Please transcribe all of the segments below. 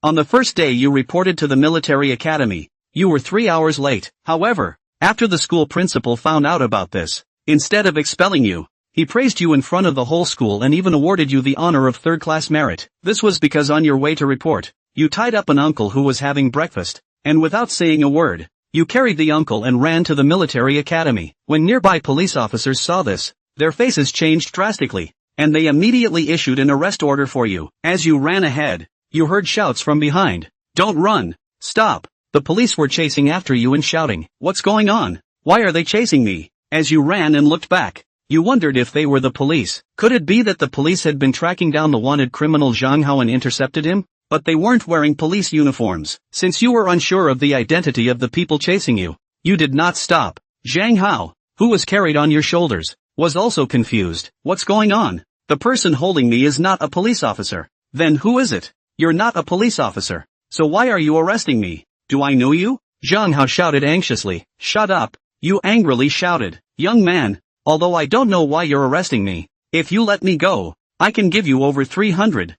On the first day you reported to the military academy, you were 3 hours late. However, after the school principal found out about this, instead of expelling you, he praised you in front of the whole school and even awarded you the honor of third-class merit. This was because on your way to report, you tied up an uncle who was having breakfast, and without saying a word, you carried the uncle and ran to the military academy. When nearby police officers saw this, their faces changed drastically, and they immediately issued an arrest order for you. As you ran ahead, you heard shouts from behind. Don't run! Stop! The police were chasing after you and shouting, "What's going on? Why are they chasing me?" As you ran and looked back, you wondered if they were the police. Could it be that the police had been tracking down the wanted criminal Zhang Hao and intercepted him? But they weren't wearing police uniforms. Since you were unsure of the identity of the people chasing you, you did not stop. Zhang Hao, who was carried on your shoulders, was also confused. What's going on? The person holding me is not a police officer. Then who is it? You're not a police officer. So why are you arresting me? Do I know you? Zhang Hao shouted anxiously. Shut up. You angrily shouted. Young man, although I don't know why you're arresting me, if you let me go, I can give you over 300,000,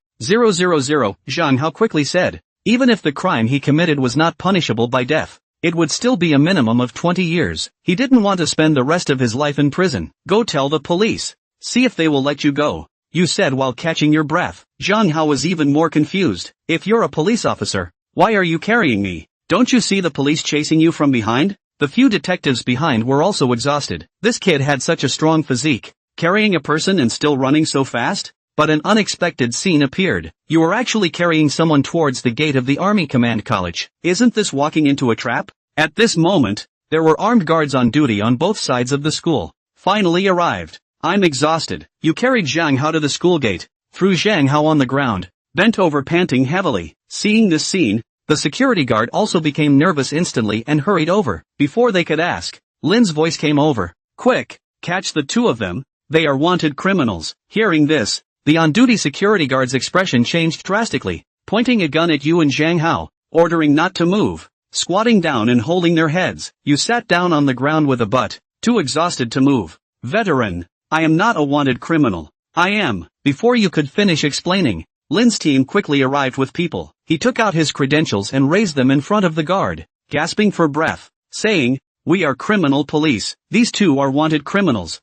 Zhang Hao quickly said. Even if the crime he committed was not punishable by death, it would still be a minimum of 20 years. He didn't want to spend the rest of his life in prison. Go tell the police. See if they will let you go, you said while catching your breath. Zhang Hao was even more confused. If you're a police officer, why are you carrying me? Don't you see the police chasing you from behind? The few detectives behind were also exhausted. This kid had such a strong physique, carrying a person and still running so fast? But an unexpected scene appeared. You were actually carrying someone towards the gate of the Army Command College. Isn't this walking into a trap? At this moment, there were armed guards on duty on both sides of the school. Finally arrived. I'm exhausted. You carried Zhang Hao to the school gate, threw Zhang Hao on the ground, bent over panting heavily. Seeing this scene, the security guard also became nervous instantly and hurried over. Before they could ask, Lin's voice came over. Quick, catch the two of them. They are wanted criminals. Hearing this, the on-duty security guard's expression changed drastically, pointing a gun at you and Zhang Hao, ordering not to move, squatting down and holding their heads. You sat down on the ground with a butt, too exhausted to move. Veteran, I am not a wanted criminal. I am. Before you could finish explaining, Lin's team quickly arrived with people. He took out his credentials and raised them in front of the guard, gasping for breath, saying, "We are criminal police. These two are wanted criminals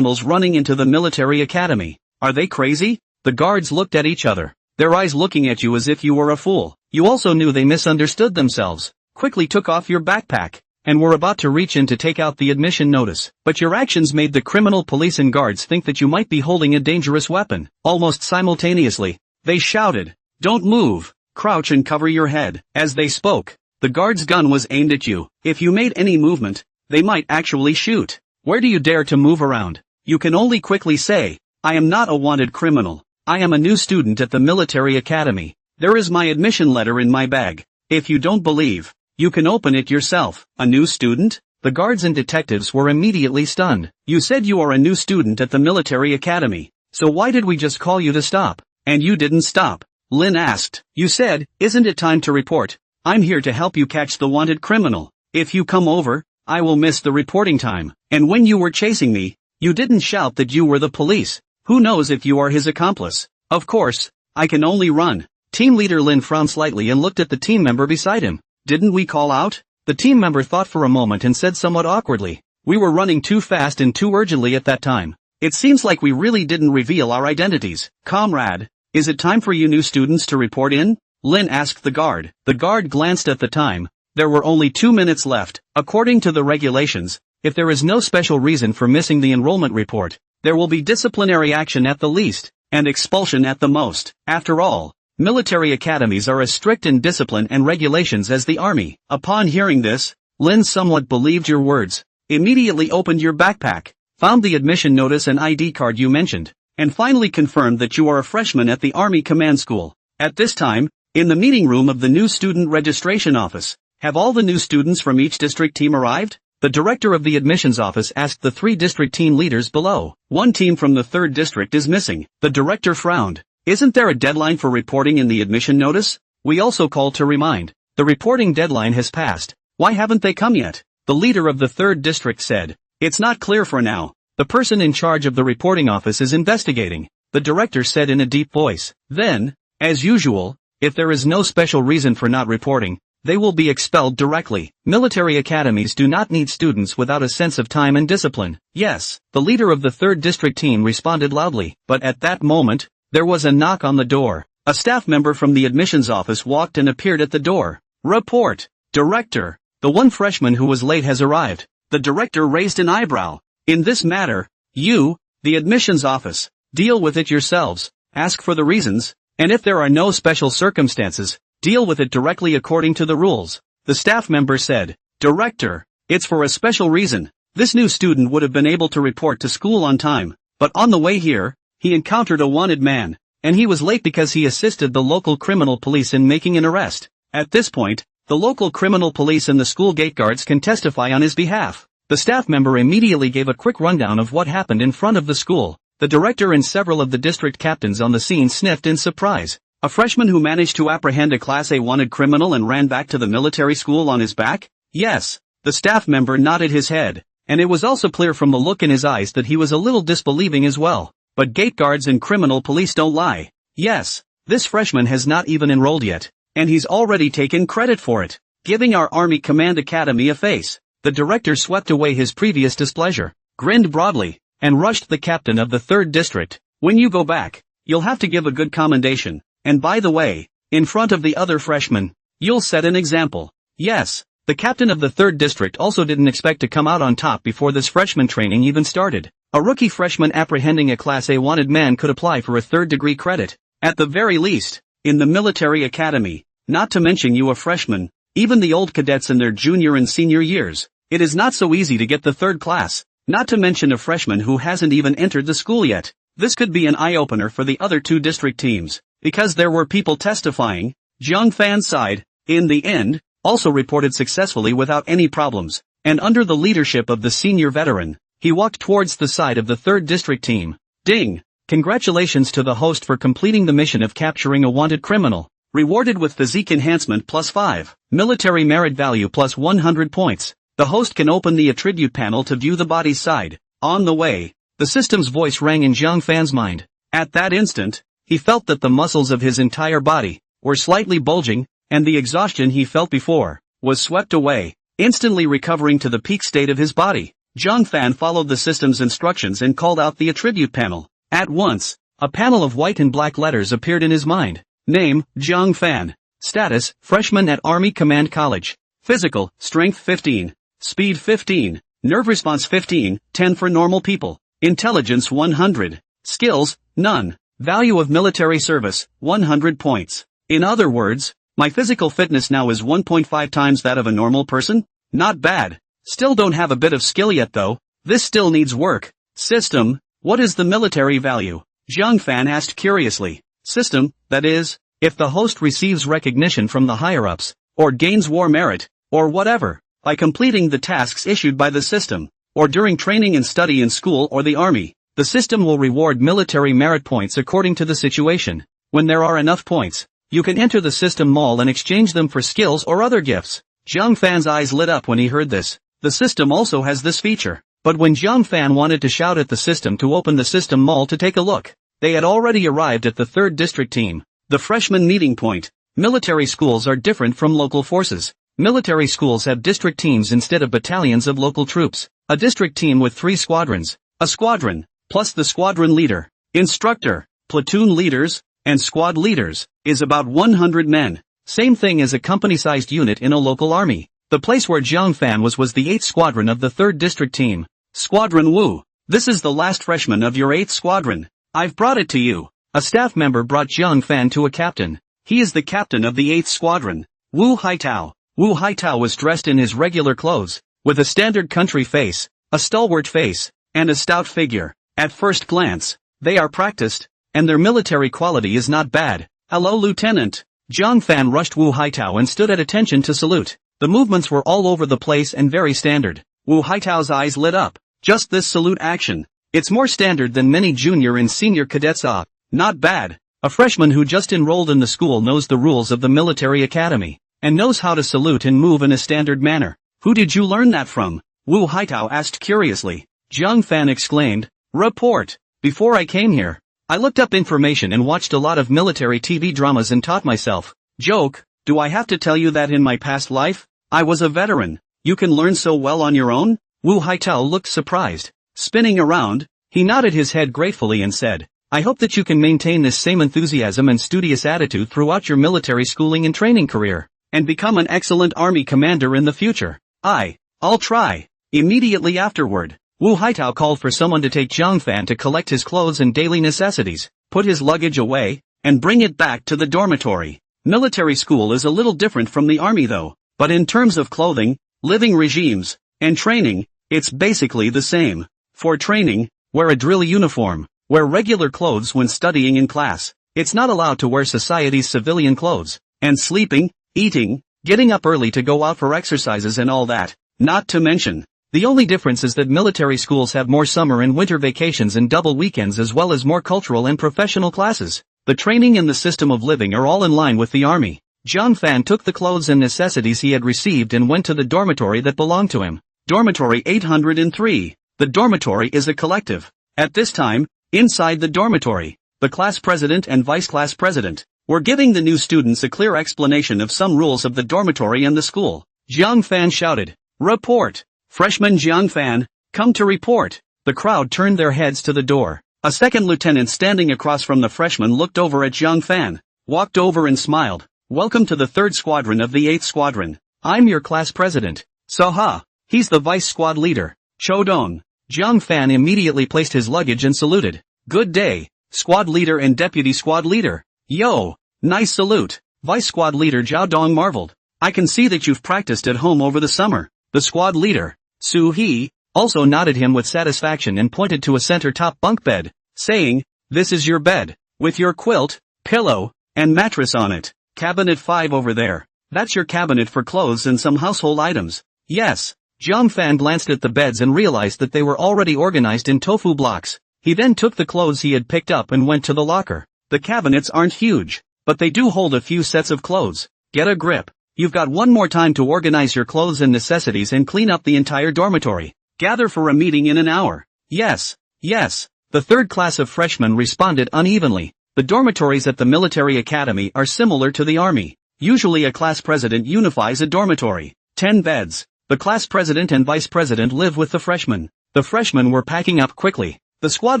running into the military academy. Are they crazy?" The guards looked at each other, their eyes looking at you as if you were a fool. You also knew they misunderstood themselves, quickly took off your backpack, and were about to reach in to take out the admission notice. But your actions made the criminal police and guards think that you might be holding a dangerous weapon. Almost simultaneously, they shouted, "Don't move, crouch and cover your head." As they spoke, the guard's gun was aimed at you. If you made any movement, they might actually shoot. Where do you dare to move around? You can only quickly say, "I am not a wanted criminal. I am a new student at the military academy. There is my admission letter in my bag. If you don't believe, you can open it yourself." A new student? The guards and detectives were immediately stunned. You said you are a new student at the military academy. So why did we just call you to stop? And you didn't stop. Lin asked. You said, "Isn't it time to report? I'm here to help you catch the wanted criminal. If you come over, I will miss the reporting time." And when you were chasing me, you didn't shout that you were the police. Who knows if you are his accomplice? Of course, I can only run. Team leader Lin frowned slightly and looked at the team member beside him. Didn't we call out? The team member thought for a moment and said somewhat awkwardly, "We were running too fast and too urgently at that time. It seems like we really didn't reveal our identities." Comrade, is it time for you new students to report in? Lin asked the guard. The guard glanced at the time. There were only 2 minutes left. According to the regulations, if there is no special reason for missing the enrollment report, there will be disciplinary action at the least, and expulsion at the most. After all, military academies are as strict in discipline and regulations as the army. Upon hearing this, Lin somewhat believed your words, immediately opened your backpack, found the admission notice and ID card you mentioned, and finally confirmed that you are a freshman at the Army Command School. At this time, in the meeting room of the new student registration office, have all the new students from each district team arrived? The director of the admissions office asked the 3 district team leaders below. One team from the 3rd district is missing. The director frowned. Isn't there a deadline for reporting in the admission notice? We also called to remind. The reporting deadline has passed. Why haven't they come yet? The leader of the 3rd district said. It's not clear for now. The person in charge of the reporting office is investigating, the director said in a deep voice. Then, as usual, If there is no special reason for not reporting, they will be expelled directly. Military academies do not need students without a sense of time and discipline. Yes, the leader of the 3rd District team responded loudly, but at that moment, there was a knock on the door. A staff member from the admissions office walked and appeared at the door. Report, Director. The one freshman who was late has arrived. The director raised an eyebrow. In this matter, you, the admissions office, deal with it yourselves, ask for the reasons, and if there are no special circumstances, deal with it directly according to the rules. The staff member said, Director, it's for a special reason. This new student would have been able to report to school on time, but on the way here, he encountered a wanted man, and he was late because he assisted the local criminal police in making an arrest. At this point, the local criminal police and the school gate guards can testify on his behalf. The staff member immediately gave a quick rundown of what happened in front of the school. The director and several of the district captains on the scene sniffed in surprise. A freshman who managed to apprehend a Class A wanted criminal and ran back to the military school on his back? Yes. The staff member nodded his head, and it was also clear from the look in his eyes that he was a little disbelieving as well. But gate guards and criminal police don't lie. Yes, this freshman has not even enrolled yet, and he's already taken credit for it, giving our Army Command Academy a face. The director swept away his previous displeasure, grinned broadly, and rushed the captain of the 3rd District. When you go back, you'll have to give a good commendation, and by the way, in front of the other freshmen, you'll set an example. Yes, the captain of the 3rd District also didn't expect to come out on top before this freshman training even started. A rookie freshman apprehending a Class A wanted man could apply for a 3rd-degree credit, at the very least, in the military academy, not to mention you a freshman, even the old cadets in their junior and senior years. It is not so easy to get the 3rd class, not to mention a freshman who hasn't even entered the school yet. This could be an eye-opener for the other 2 district teams, because there were people testifying. Zhang Fan's side, in the end, also reported successfully without any problems, and under the leadership of the senior veteran, he walked towards the side of the 3rd District team. Ding! Congratulations to the host for completing the mission of capturing a wanted criminal. Rewarded with physique enhancement +5, military merit value +100 points. The host can open the attribute panel to view the body's side. On the way, the system's voice rang in Zhang Fan's mind. At that instant, he felt that the muscles of his entire body were slightly bulging, and the exhaustion he felt before was swept away, instantly recovering to the peak state of his body. Zhang Fan followed the system's instructions and called out the attribute panel. At once, a panel of white and black letters appeared in his mind. Name, Zhang Fan. Status, freshman at Army Command College. Physical, strength 15. Speed 15. Nerve response 15, 10 for normal people. Intelligence 100. Skills, none. Value of military service, 100 points. In other words, my physical fitness now is 1.5 times that of a normal person? Not bad. Still don't have a bit of skill yet though. This still needs work. System, what is the military value? Zhang Fan asked curiously. System, that is, if the host receives recognition from the higher-ups, or gains war merit, or whatever, by completing the tasks issued by the system, or during training and study in school or the army, the system will reward military merit points according to the situation. When there are enough points, you can enter the system mall and exchange them for skills or other gifts. Zhang Fan's eyes lit up when he heard this. The system also has this feature. But when Zhang Fan wanted to shout at the system to open the system mall to take a look, they had already arrived at the 3rd District team. The freshman meeting point. Military schools are different from local forces. Military schools have district teams instead of battalions of local troops. A district team with 3 squadrons. A squadron, plus the squadron leader, instructor, platoon leaders, and squad leaders, is about 100 men. Same thing as a company-sized unit in a local army. The place where Zhang Fan was the 8th squadron of the 3rd District team. Squadron Wu. This is the last freshman of your 8th squadron. I've brought it to you. A staff member brought Zhang Fan to a captain. He is the captain of the 8th squadron. Wu Haitao. Wu Haitao was dressed in his regular clothes, with a standard country face, a stalwart face, and a stout figure. At first glance, they are practiced, and their military quality is not bad. Hello, Lieutenant. Zhang Fan rushed Wu Haitao and stood at attention to salute. The movements were all over the place and very standard. Wu Haitao's eyes lit up. Just this salute action. It's more standard than many junior and senior cadets are. Not bad. A freshman who just enrolled in the school knows the rules of the military academy, and knows how to salute and move in a standard manner. Who did you learn that from? Wu Haitao asked curiously. Zhang Fan exclaimed. Report. Before I came here, I looked up information and watched a lot of military TV dramas and taught myself. Joke, do I have to tell you that in my past life, I was a veteran? You can learn so well on your own? Wu Haitao looked surprised. Spinning around, he nodded his head gratefully and said, I hope that you can maintain this same enthusiasm and studious attitude throughout your military schooling and training career, and become an excellent army commander in the future. I'll try. Immediately afterward, Wu Haitao called for someone to take Zhang Fan to collect his clothes and daily necessities, put his luggage away, and bring it back to the dormitory. Military school is a little different from the army though, but in terms of clothing, living regimes, and training, it's basically the same. For training, wear a drill uniform. Wear regular clothes when studying in class. It's not allowed to wear society's civilian clothes. And sleeping, eating, getting up early to go out for exercises and all that. Not to mention, the only difference is that military schools have more summer and winter vacations and double weekends as well as more cultural and professional classes. The training and the system of living are all in line with the army. Zhang Fan took the clothes and necessities he had received and went to the dormitory that belonged to him. Dormitory 803. The dormitory is a collective. At this time, inside the dormitory, the class president and vice class president were giving the new students a clear explanation of some rules of the dormitory and the school. Zhang Fan shouted, Report! Freshman Zhang Fan, come to report. The crowd turned their heads to the door. A second lieutenant standing across from the freshman looked over at Zhang Fan, walked over and smiled. Welcome to the 3rd Squadron of the 8th Squadron. I'm your class president. Saha. He's the vice squad leader. Chodong. Zhang Fan immediately placed his luggage and saluted. Good day, squad leader and deputy squad leader. Yo, nice salute. Vice squad leader Zhao Dong marveled. I can see that you've practiced at home over the summer. The squad leader, Su He, also nodded him with satisfaction and pointed to a center-top bunk bed, saying, This is your bed, with your quilt, pillow, and mattress on it. Cabinet 5 over there. That's your cabinet for clothes and some household items. Yes. Zhang Fan glanced at the beds and realized that they were already organized in tofu blocks. He then took the clothes he had picked up and went to the locker. The cabinets aren't huge, but they do hold a few sets of clothes. Get a grip. You've got one more time to organize your clothes and necessities and clean up the entire dormitory. Gather for a meeting in an hour. Yes. The 3rd class of freshmen responded unevenly. The dormitories at the military academy are similar to the army. Usually a class president unifies a dormitory. 10 beds. The class president and vice president live with the freshmen. The freshmen were packing up quickly. The squad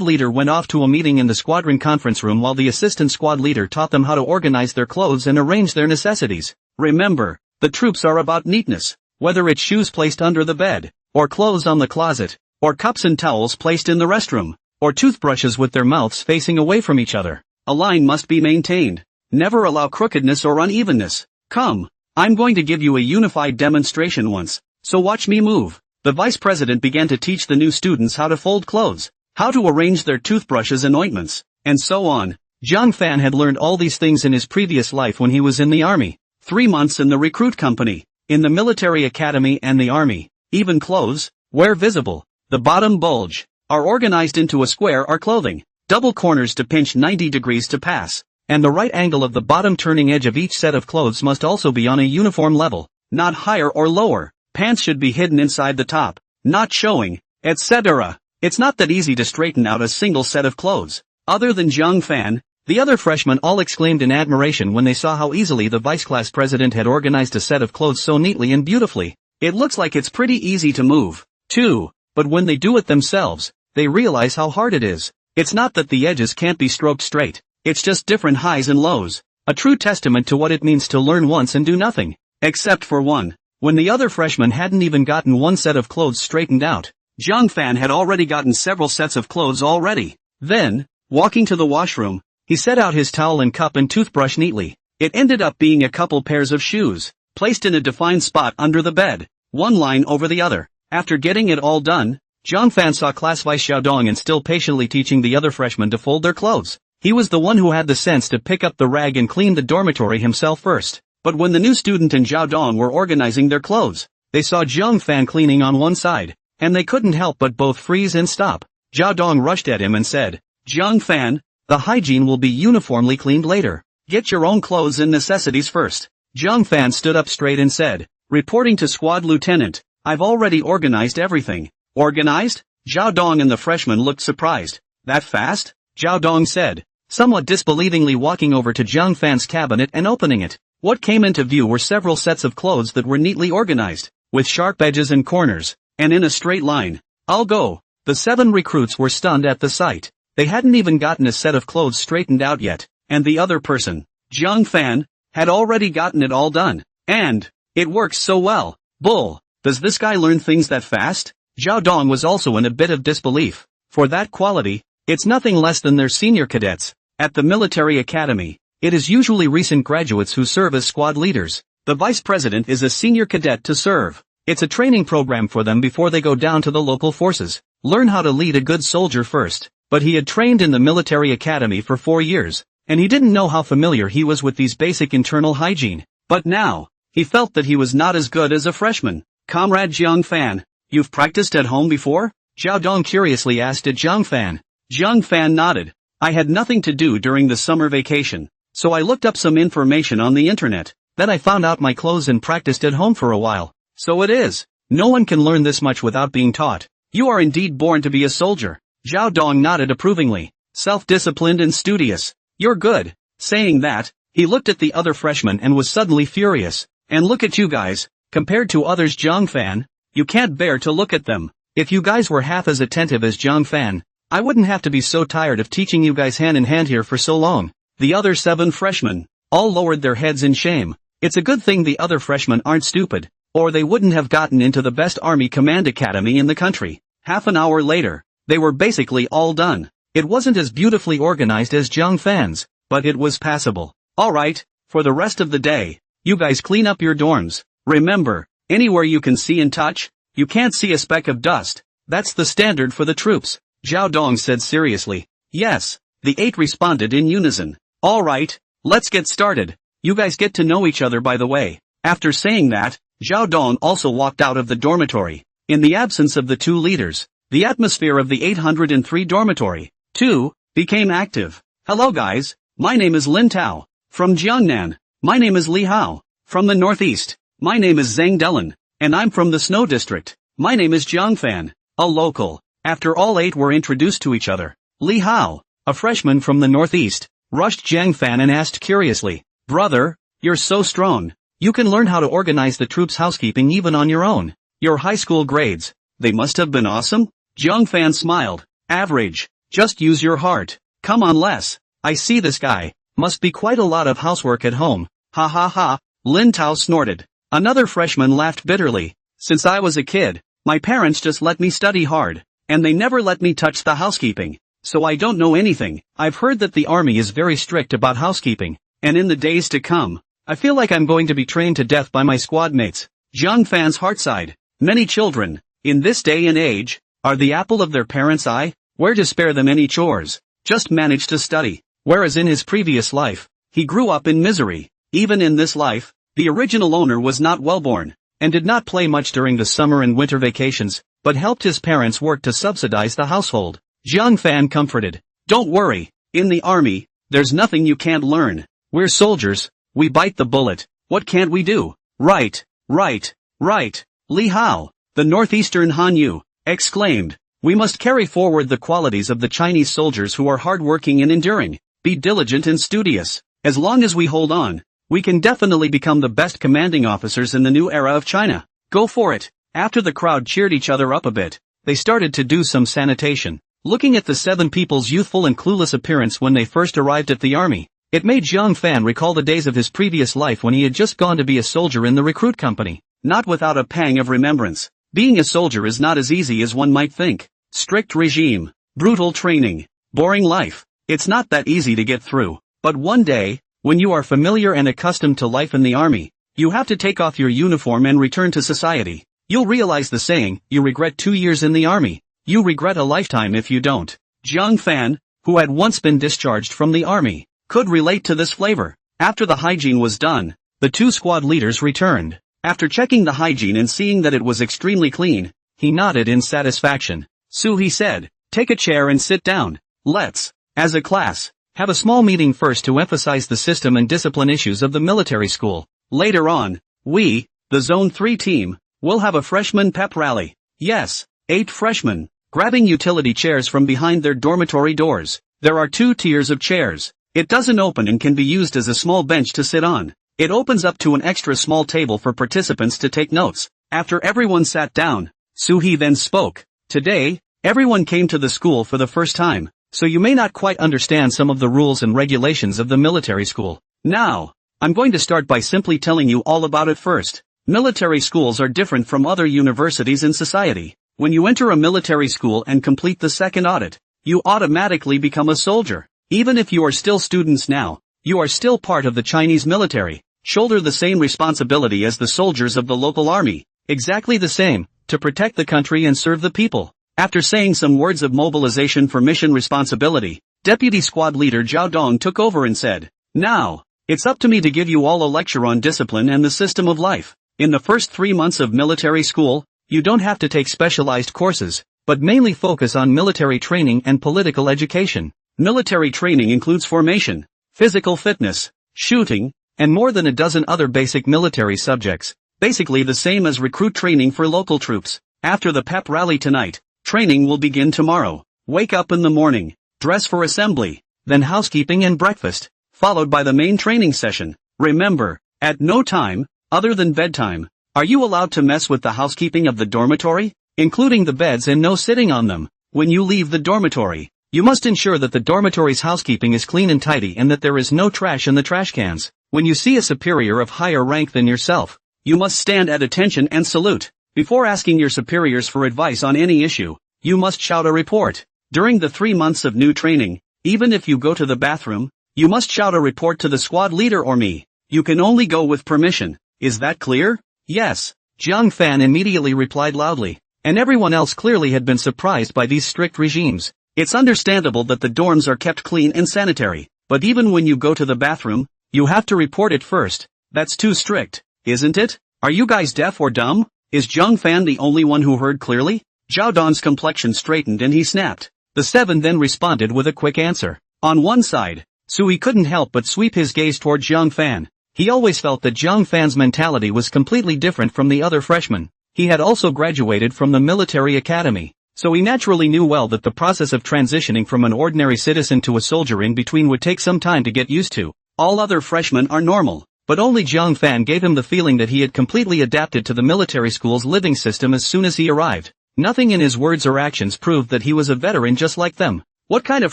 leader went off to a meeting in the squadron conference room while the assistant squad leader taught them how to organize their clothes and arrange their necessities. Remember, the troops are about neatness. Whether it's shoes placed under the bed, or clothes on the closet, or cups and towels placed in the restroom, or toothbrushes with their mouths facing away from each other. A line must be maintained. Never allow crookedness or unevenness. Come, I'm going to give you a unified demonstration once. So watch me move. The vice president began to teach the new students how to fold clothes, how to arrange their toothbrushes and ointments, and so on. Zhang Fan had learned all these things in his previous life when he was in the army. 3 months in the recruit company, in the military academy and the army. Even clothes, where visible, the bottom bulge, are organized into a square are clothing. Double corners to pinch 90 degrees to pass. And the right angle of the bottom turning edge of each set of clothes must also be on a uniform level, not higher or lower. Pants should be hidden inside the top, not showing, etc. It's not that easy to straighten out a single set of clothes. Other than Zhang Fan, the other freshmen all exclaimed in admiration when they saw how easily the vice class president had organized a set of clothes so neatly and beautifully. It looks like it's pretty easy to move, too, but when they do it themselves, they realize how hard it is. It's not that the edges can't be stroked straight, it's just different highs and lows. A true testament to what it means to learn once and do nothing. Except for one. When the other freshmen hadn't even gotten one set of clothes straightened out, Zhang Fan had already gotten several sets of clothes already. Then, walking to the washroom, he set out his towel and cup and toothbrush neatly. It ended up being a couple pairs of shoes, placed in a defined spot under the bed, one line over the other. After getting it all done, Zhang Fan saw class vice Xiaodong and still patiently teaching the other freshmen to fold their clothes. He was the one who had the sense to pick up the rag and clean the dormitory himself first. But when the new student and Zhao Dong were organizing their clothes, they saw Zhang Fan cleaning on one side, and they couldn't help but both freeze and stop. Zhao Dong rushed at him and said, Zhang Fan, the hygiene will be uniformly cleaned later. Get your own clothes and necessities first. Zhang Fan stood up straight and said, reporting to squad lieutenant, I've already organized everything. Organized? Zhao Dong and the freshman looked surprised. That fast? Zhao Dong said, somewhat disbelievingly walking over to Zhang Fan's cabinet and opening it. What came into view were several sets of clothes that were neatly organized, with sharp edges and corners, and in a straight line. I'll go. The 7 recruits were stunned at the sight. They hadn't even gotten a set of clothes straightened out yet, and the other person, Zhang Fan, had already gotten it all done. And it works so well. Bull. Does this guy learn things that fast? Zhao Dong was also in a bit of disbelief. For that quality, it's nothing less than their senior cadets. At the military academy, it is usually recent graduates who serve as squad leaders. The vice president is a senior cadet to serve. It's a training program for them before they go down to the local forces. Learn how to lead a good soldier first. But he had trained in the military academy for 4 years, and he didn't know how familiar he was with these basic internal hygiene. But now, he felt that he was not as good as a freshman. Comrade Zhang Fan, you've practiced at home before? Zhao Dong curiously asked at Zhang Fan. Zhang Fan nodded. I had nothing to do during the summer vacation, so I looked up some information on the internet. Then I found out my clothes and practiced at home for a while. So it is. No one can learn this much without being taught. You are indeed born to be a soldier. Zhao Dong nodded approvingly. Self-disciplined and studious. You're good. Saying that, he looked at the other freshmen and was suddenly furious. And look at you guys. Compared to others Zhang Fan, you can't bear to look at them. If you guys were half as attentive as Zhang Fan, I wouldn't have to be so tired of teaching you guys hand in hand here for so long. The other 7 freshmen all lowered their heads in shame. It's a good thing the other freshmen aren't stupid, or they wouldn't have gotten into the best army command academy in the country. Half an hour later, they were basically all done. It wasn't as beautifully organized as Zhang Fan's, but it was passable. Alright, for the rest of the day, you guys clean up your dorms. Remember, anywhere you can see and touch, you can't see a speck of dust. That's the standard for the troops. Zhao Dong said seriously. Yes, the 8 responded in unison. Alright, let's get started. You guys get to know each other by the way. After saying that, Zhao Dong also walked out of the dormitory. In the absence of the 2 leaders, the atmosphere of the 803 dormitory, 2, became active. Hello guys, my name is Lin Tao. From Jiangnan. My name is Li Hao. From the northeast. My name is Zhang Delan. And I'm from the snow district. My name is Zhang Fan, a local. After all 8 were introduced to each other, Li Hao, a freshman from the northeast, rushed Zhang Fan and asked curiously, Brother, you're so strong. You can learn how to organize the troops' housekeeping even on your own. Your high school grades, they must have been awesome? Zhang Fan smiled. Average. Just use your heart. Come on Les. I see this guy. Must be quite a lot of housework at home. Ha ha ha. Lin Tao snorted. Another freshman laughed bitterly. Since I was a kid, my parents just let me study hard, and they never let me touch the housekeeping. So I don't know anything. I've heard that the army is very strict about housekeeping, and in the days to come, I feel like I'm going to be trained to death by my squad mates. Zhang Fan's heart sighed. Many children, in this day and age, are the apple of their parents' eye. Where to spare them any chores? Just manage to study. Whereas in his previous life, he grew up in misery. Even in this life, the original owner was not well-born, and did not play much during the summer and winter vacations, but helped his parents work to subsidize the household. Zhang Fan comforted. Don't worry, in the army, there's nothing you can't learn. We're soldiers, we bite the bullet. What can't we do? Right. Li Hao, the northeastern Hanyu, exclaimed. We must carry forward the qualities of the Chinese soldiers who are hardworking and enduring. Be diligent and studious. As long as we hold on, we can definitely become the best commanding officers in the new era of China. Go for it. After the crowd cheered each other up a bit, they started to do some sanitation. Looking at the 7 people's youthful and clueless appearance when they first arrived at the army, it made Zhang Fan recall the days of his previous life when he had just gone to be a soldier in the recruit company. Not without a pang of remembrance. Being a soldier is not as easy as one might think. Strict regime, brutal training, boring life. It's not that easy to get through. But one day, when you are familiar and accustomed to life in the army, you have to take off your uniform and return to society. You'll realize the saying, you regret 2 years in the army. You regret a lifetime if you don't. Zhang Fan, who had once been discharged from the army, could relate to this flavor. After the hygiene was done, the 2 squad leaders returned. After checking the hygiene and seeing that it was extremely clean, he nodded in satisfaction. Su, he said, take a chair and sit down. Let's, as a class, have a small meeting first to emphasize the system and discipline issues of the military school. Later on, we, the Zone 3 team, will have a freshman pep rally. Yes, 8 freshmen, grabbing utility chairs from behind their dormitory doors. There are 2 tiers of chairs. It doesn't open and can be used as a small bench to sit on. It opens up to an extra small table for participants to take notes. After everyone sat down, Suhee then spoke. Today, everyone came to the school for the first time, so you may not quite understand some of the rules and regulations of the military school. Now, I'm going to start by simply telling you all about it first. Military schools are different from other universities in society. When you enter a military school and complete the second audit, you automatically become a soldier. Even if you are still students now, you are still part of the Chinese military, shoulder the same responsibility as the soldiers of the local army. Exactly the same, to protect the country and serve the people. After saying some words of mobilization for mission responsibility, Deputy Squad Leader Zhao Dong took over and said, "Now, it's up to me to give you all a lecture on discipline and the system of life. In the first 3 months of military school, you don't have to take specialized courses, but mainly focus on military training and political education. Military training includes formation, physical fitness, shooting, and more than a dozen other basic military subjects, basically the same as recruit training for local troops. After the pep rally tonight, training will begin tomorrow. Wake up in the morning, dress for assembly, then housekeeping and breakfast, followed by the main training session. Remember, at no time, other than bedtime, are you allowed to mess with the housekeeping of the dormitory, including the beds, and no sitting on them. When you leave the dormitory, you must ensure that the dormitory's housekeeping is clean and tidy and that there is no trash in the trash cans. When you see a superior of higher rank than yourself, you must stand at attention and salute. Before asking your superiors for advice on any issue, you must shout a report. During the 3 months of new training, even if you go to the bathroom, you must shout a report to the squad leader or me. You can only go with permission. Is that clear?" "Yes," Jiang Fan immediately replied loudly, and everyone else clearly had been surprised by these strict regimes. It's understandable that the dorms are kept clean and sanitary, but even when you go to the bathroom, you have to report it first. That's too strict, isn't it? Are you guys deaf or dumb? Is Jiang Fan the only one who heard clearly? Zhao Don's complexion straightened and he snapped. The 7 then responded with a quick answer. On one side, Suhee couldn't help but sweep his gaze toward Jiang Fan. He always felt that Jiang Fan's mentality was completely different from the other freshmen. He had also graduated from the military academy, so he naturally knew well that the process of transitioning from an ordinary citizen to a soldier in between would take some time to get used to. All other freshmen are normal, but only Jiang Fan gave him the feeling that he had completely adapted to the military school's living system as soon as he arrived. Nothing in his words or actions proved that he was a veteran just like them. What kind of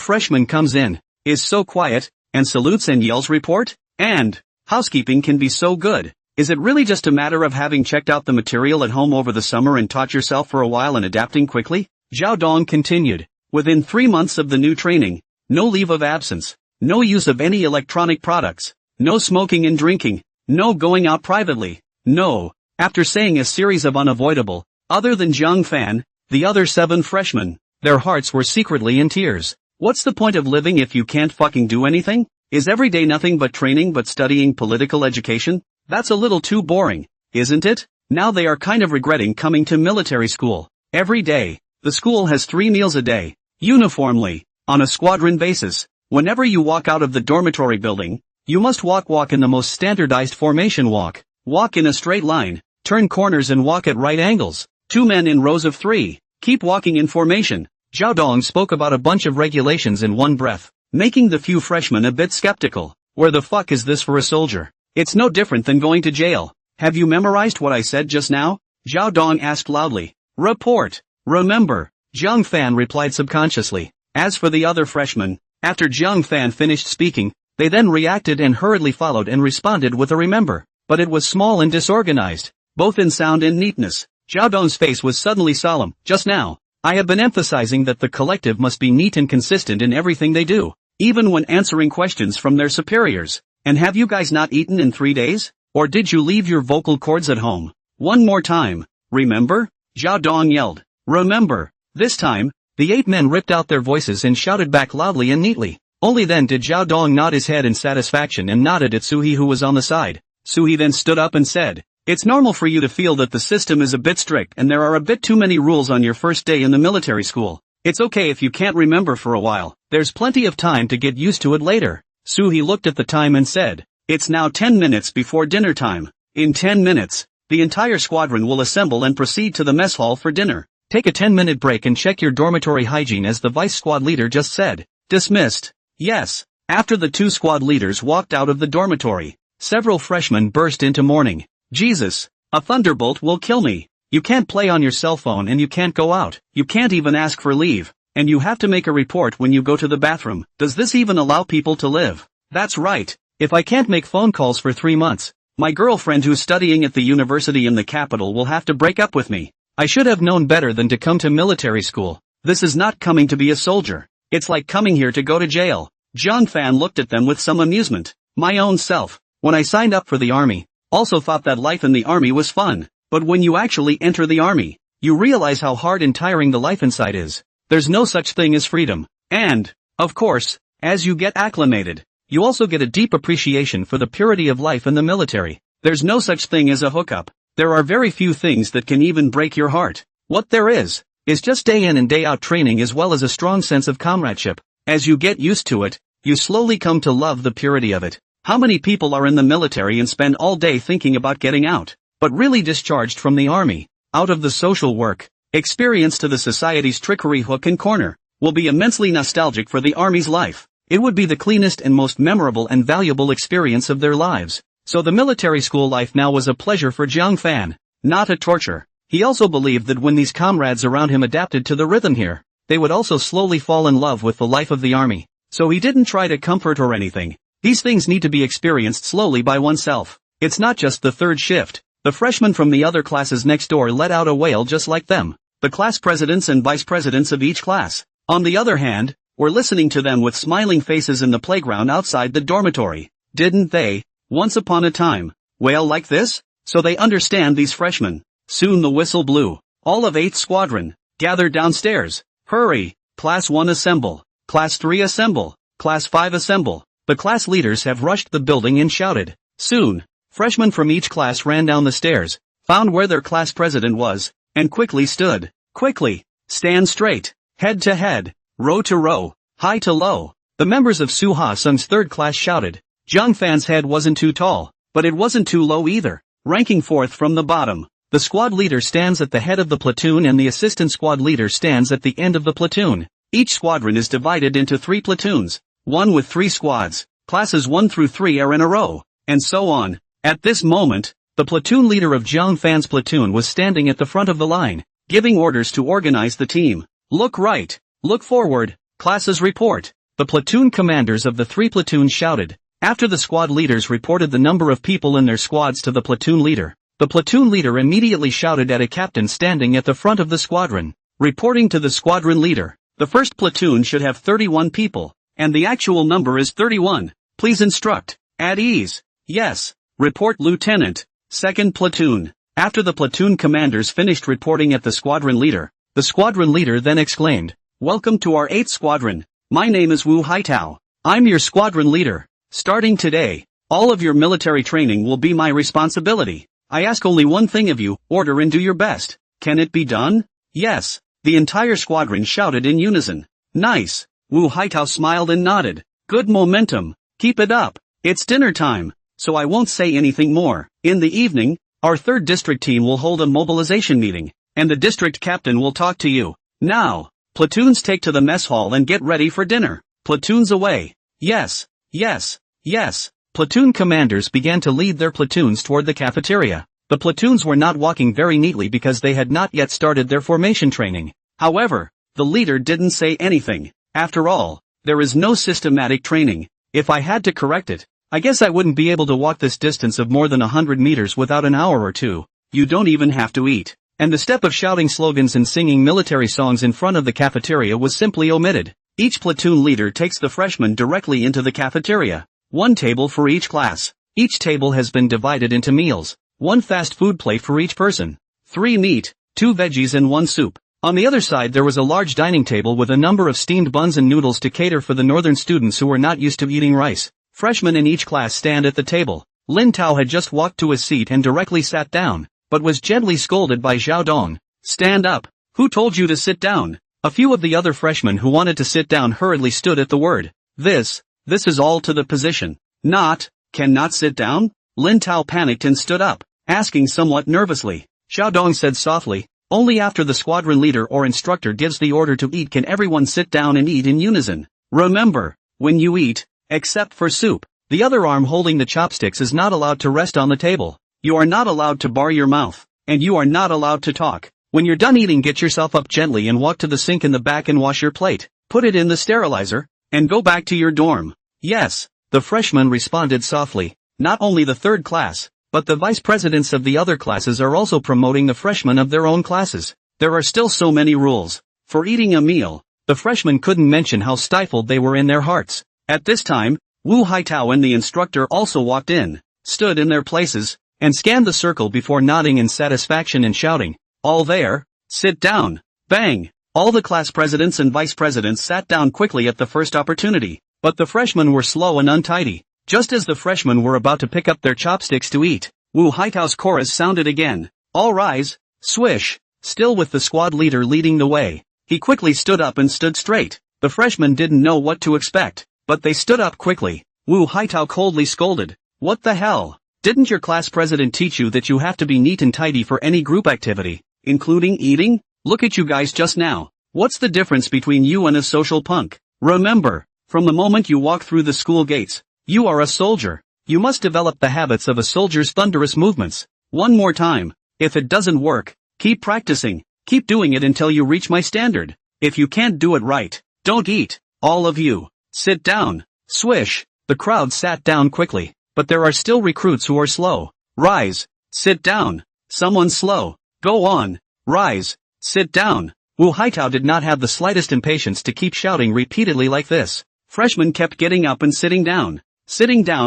freshman comes in, is so quiet, and salutes and yells report? And housekeeping can be so good. Is it really just a matter of having checked out the material at home over the summer and taught yourself for a while and adapting quickly? Zhao Dong continued. Within 3 months of the new training, no leave of absence, no use of any electronic products, no smoking and drinking, no going out privately, no. After saying a series of unavoidable, other than Jiang Fan, the other 7 freshmen, their hearts were secretly in tears. What's the point of living if you can't fucking do anything? Is every day nothing but training but studying political education? That's a little too boring, isn't it? Now they are kind of regretting coming to military school. Every day, the school has 3 meals a day, uniformly, on a squadron basis. Whenever you walk out of the dormitory building, you must walk in the most standardized formation walk. Walk in a straight line, turn corners and walk at right angles. 2 men in rows of 3. Keep walking in formation. Zhao Dong spoke about a bunch of regulations in one breath, making the few freshmen a bit skeptical. Where the fuck is this for a soldier? It's no different than going to jail. Have you memorized what I said just now? Zhao Dong asked loudly. Report. Remember, Jiang Fan replied subconsciously. As for the other freshmen, after Jiang Fan finished speaking, they then reacted and hurriedly followed and responded with a remember. But it was small and disorganized, both in sound and neatness. Zhao Dong's face was suddenly solemn. Just now, I have been emphasizing that the collective must be neat and consistent in everything they do, even when answering questions from their superiors. And have you guys not eaten in 3 days? Or did you leave your vocal cords at home? One more time. Remember? Zhao Dong yelled. Remember. This time, the 8 men ripped out their voices and shouted back loudly and neatly. Only then did Zhao Dong nod his head in satisfaction and nodded at Suhee, who was on the side. Suhee then stood up and said, It's normal for you to feel that the system is a bit strict and there are a bit too many rules on your first day in the military school. It's okay if you can't remember for a while. There's plenty of time to get used to it later. Suhee looked at the time and said, It's now 10 minutes before dinner time. In 10 minutes, the entire squadron will assemble and proceed to the mess hall for dinner. Take a 10-minute break and check your dormitory hygiene as the vice squad leader just said. Dismissed. Yes. After the 2 squad leaders walked out of the dormitory, Several freshmen burst into mourning. Jesus! A thunderbolt will kill me. You can't play on your cell phone and you can't go out. You can't even ask for leave. And you have to make a report when you go to the bathroom. Does this even allow people to live? That's right. If I can't make phone calls for 3 months, my girlfriend who's studying at the university in the capital will have to break up with me. I should have known better than to come to military school. This is not coming to be a soldier. It's like coming here to go to jail. Jiang Fan looked at them with some amusement. My own self, when I signed up for the army, also thought that life in the army was fun. But when you actually enter the army, you realize how hard and tiring the life inside is. There's no such thing as freedom. And, of course, as you get acclimated, you also get a deep appreciation for the purity of life in the military. There's no such thing as a hookup. There are very few things that can even break your heart. What there is just day in and day out training as well as a strong sense of comradeship. As you get used to it, you slowly come to love the purity of it. How many people are in the military and spend all day thinking about getting out, but really discharged from the army, out of the social work, experience to the society's trickery hook and corner, will be immensely nostalgic for the army's life. It would be the cleanest and most memorable and valuable experience of their lives. So the military school life now was a pleasure for Jiang Fan, not a torture. He also believed that when these comrades around him adapted to the rhythm here, they would also slowly fall in love with the life of the army. So he didn't try to comfort or anything. These things need to be experienced slowly by oneself. It's not just the third shift. The freshmen from the other classes next door let out a wail just like them. The class presidents and vice presidents of each class, on the other hand, were listening to them with smiling faces in the playground outside the dormitory. Didn't they, once upon a time, wail like this? So they understand these freshmen. Soon the whistle blew. All of 8th Squadron, gather downstairs. Hurry, Class 1 assemble, Class 3 assemble, Class 5 assemble. The class leaders have rushed the building and shouted. Soon, freshmen from each class ran down the stairs, found where their class president was, and quickly stood. Quickly, stand straight, head to head, row to row, high to low. The members of Su Ha Sung's third class shouted. Jiang Fan's head wasn't too tall, but it wasn't too low either. Ranking fourth from the bottom, the squad leader stands at the head of the platoon and the assistant squad leader stands at the end of the platoon. Each squadron is divided into 3 platoons, one with 3 squads. Classes 1 through 3 are in a row, and so on. At this moment, the platoon leader of Jiang Fan's platoon was standing at the front of the line, giving orders to organize the team. Look right, look forward, classes report. The platoon commanders of the 3 platoons shouted. After the squad leaders reported the number of people in their squads to the platoon leader, the platoon leader immediately shouted at a captain standing at the front of the squadron, reporting to the squadron leader. The first platoon should have 31 people, and the actual number is 31. Please instruct. At ease. Yes. Report Lieutenant. Second platoon. After the platoon commanders finished reporting at the squadron leader, the squadron leader then exclaimed, Welcome to our 8th Squadron. My name is Wu Haitao. I'm your squadron leader. Starting today, all of your military training will be my responsibility. I ask only one thing of you, order and do your best. Can it be done? Yes. The entire squadron shouted in unison. Nice. Wu Haitao smiled and nodded. Good momentum. Keep it up. It's dinner time, so I won't say anything more. In the evening, our 3rd district team will hold a mobilization meeting, and the district captain will talk to you. Now, platoons take to the mess hall and get ready for dinner. Platoons away. Yes, yes, yes. Platoon commanders began to lead their platoons toward the cafeteria. The platoons were not walking very neatly because they had not yet started their formation training. However, the leader didn't say anything. After all, there is no systematic training. If I had to correct it, I guess I wouldn't be able to walk this distance of more than 100 meters without an hour or two. You don't even have to eat. And the step of shouting slogans and singing military songs in front of the cafeteria was simply omitted. Each platoon leader takes the freshmen directly into the cafeteria. 1 table for each class. Each table has been divided into meals. 1 fast food plate for each person. 3 meat, 2 veggies and 1 soup. On the other side there was a large dining table with a number of steamed buns and noodles to cater for the northern students who were not used to eating rice. Freshmen in each class stand at the table. Lin Tao had just walked to his seat and directly sat down, but was gently scolded by Zhao Dong. Stand up. Who told you to sit down? A few of the other freshmen who wanted to sit down hurriedly stood at the word. This is all to the position. Cannot sit down? Lin Tao panicked and stood up, asking somewhat nervously. Zhao Dong said softly, only after the squadron leader or instructor gives the order to eat can everyone sit down and eat in unison. Remember, when you eat, except for soup, The other arm holding the chopsticks is not allowed to rest on the table. You are not allowed to bar your mouth. And you are not allowed to talk. When you're done eating, get yourself up gently and walk to the sink in the back and wash your plate. Put it in the sterilizer, and go back to your dorm. Yes, the freshman responded softly. Not only the third class, but the vice presidents of the other classes are also promoting the freshmen of their own classes. There are still so many rules. For eating a meal, the freshmen couldn't mention how stifled they were in their hearts. At this time, Wu Haitao and the instructor also walked in, stood in their places, and scanned the circle before nodding in satisfaction and shouting, "All there? Sit down." Bang! All the class presidents and vice presidents sat down quickly at the first opportunity, but the freshmen were slow and untidy. Just as the freshmen were about to pick up their chopsticks to eat, Wu Haitao's chorus sounded again. "All rise, swish," still with the squad leader leading the way. He quickly stood up and stood straight. The freshmen didn't know what to expect, but they stood up quickly. Wu Haitao coldly scolded, "What the hell? Didn't your class president teach you that you have to be neat and tidy for any group activity, including eating? Look at you guys just now. What's the difference between you and a social punk? Remember, from the moment you walk through the school gates, you are a soldier. You must develop the habits of a soldier's thunderous movements. One more time. If it doesn't work, keep practicing. Keep doing it until you reach my standard. If you can't do it right, don't eat. All of you, sit down." Swish. The crowd sat down quickly, but there are still recruits who are slow. "Rise. Sit down. Someone slow. Go on. Rise. Sit down." Wu Haitao did not have the slightest impatience to keep shouting repeatedly like this. Freshmen kept getting up and sitting down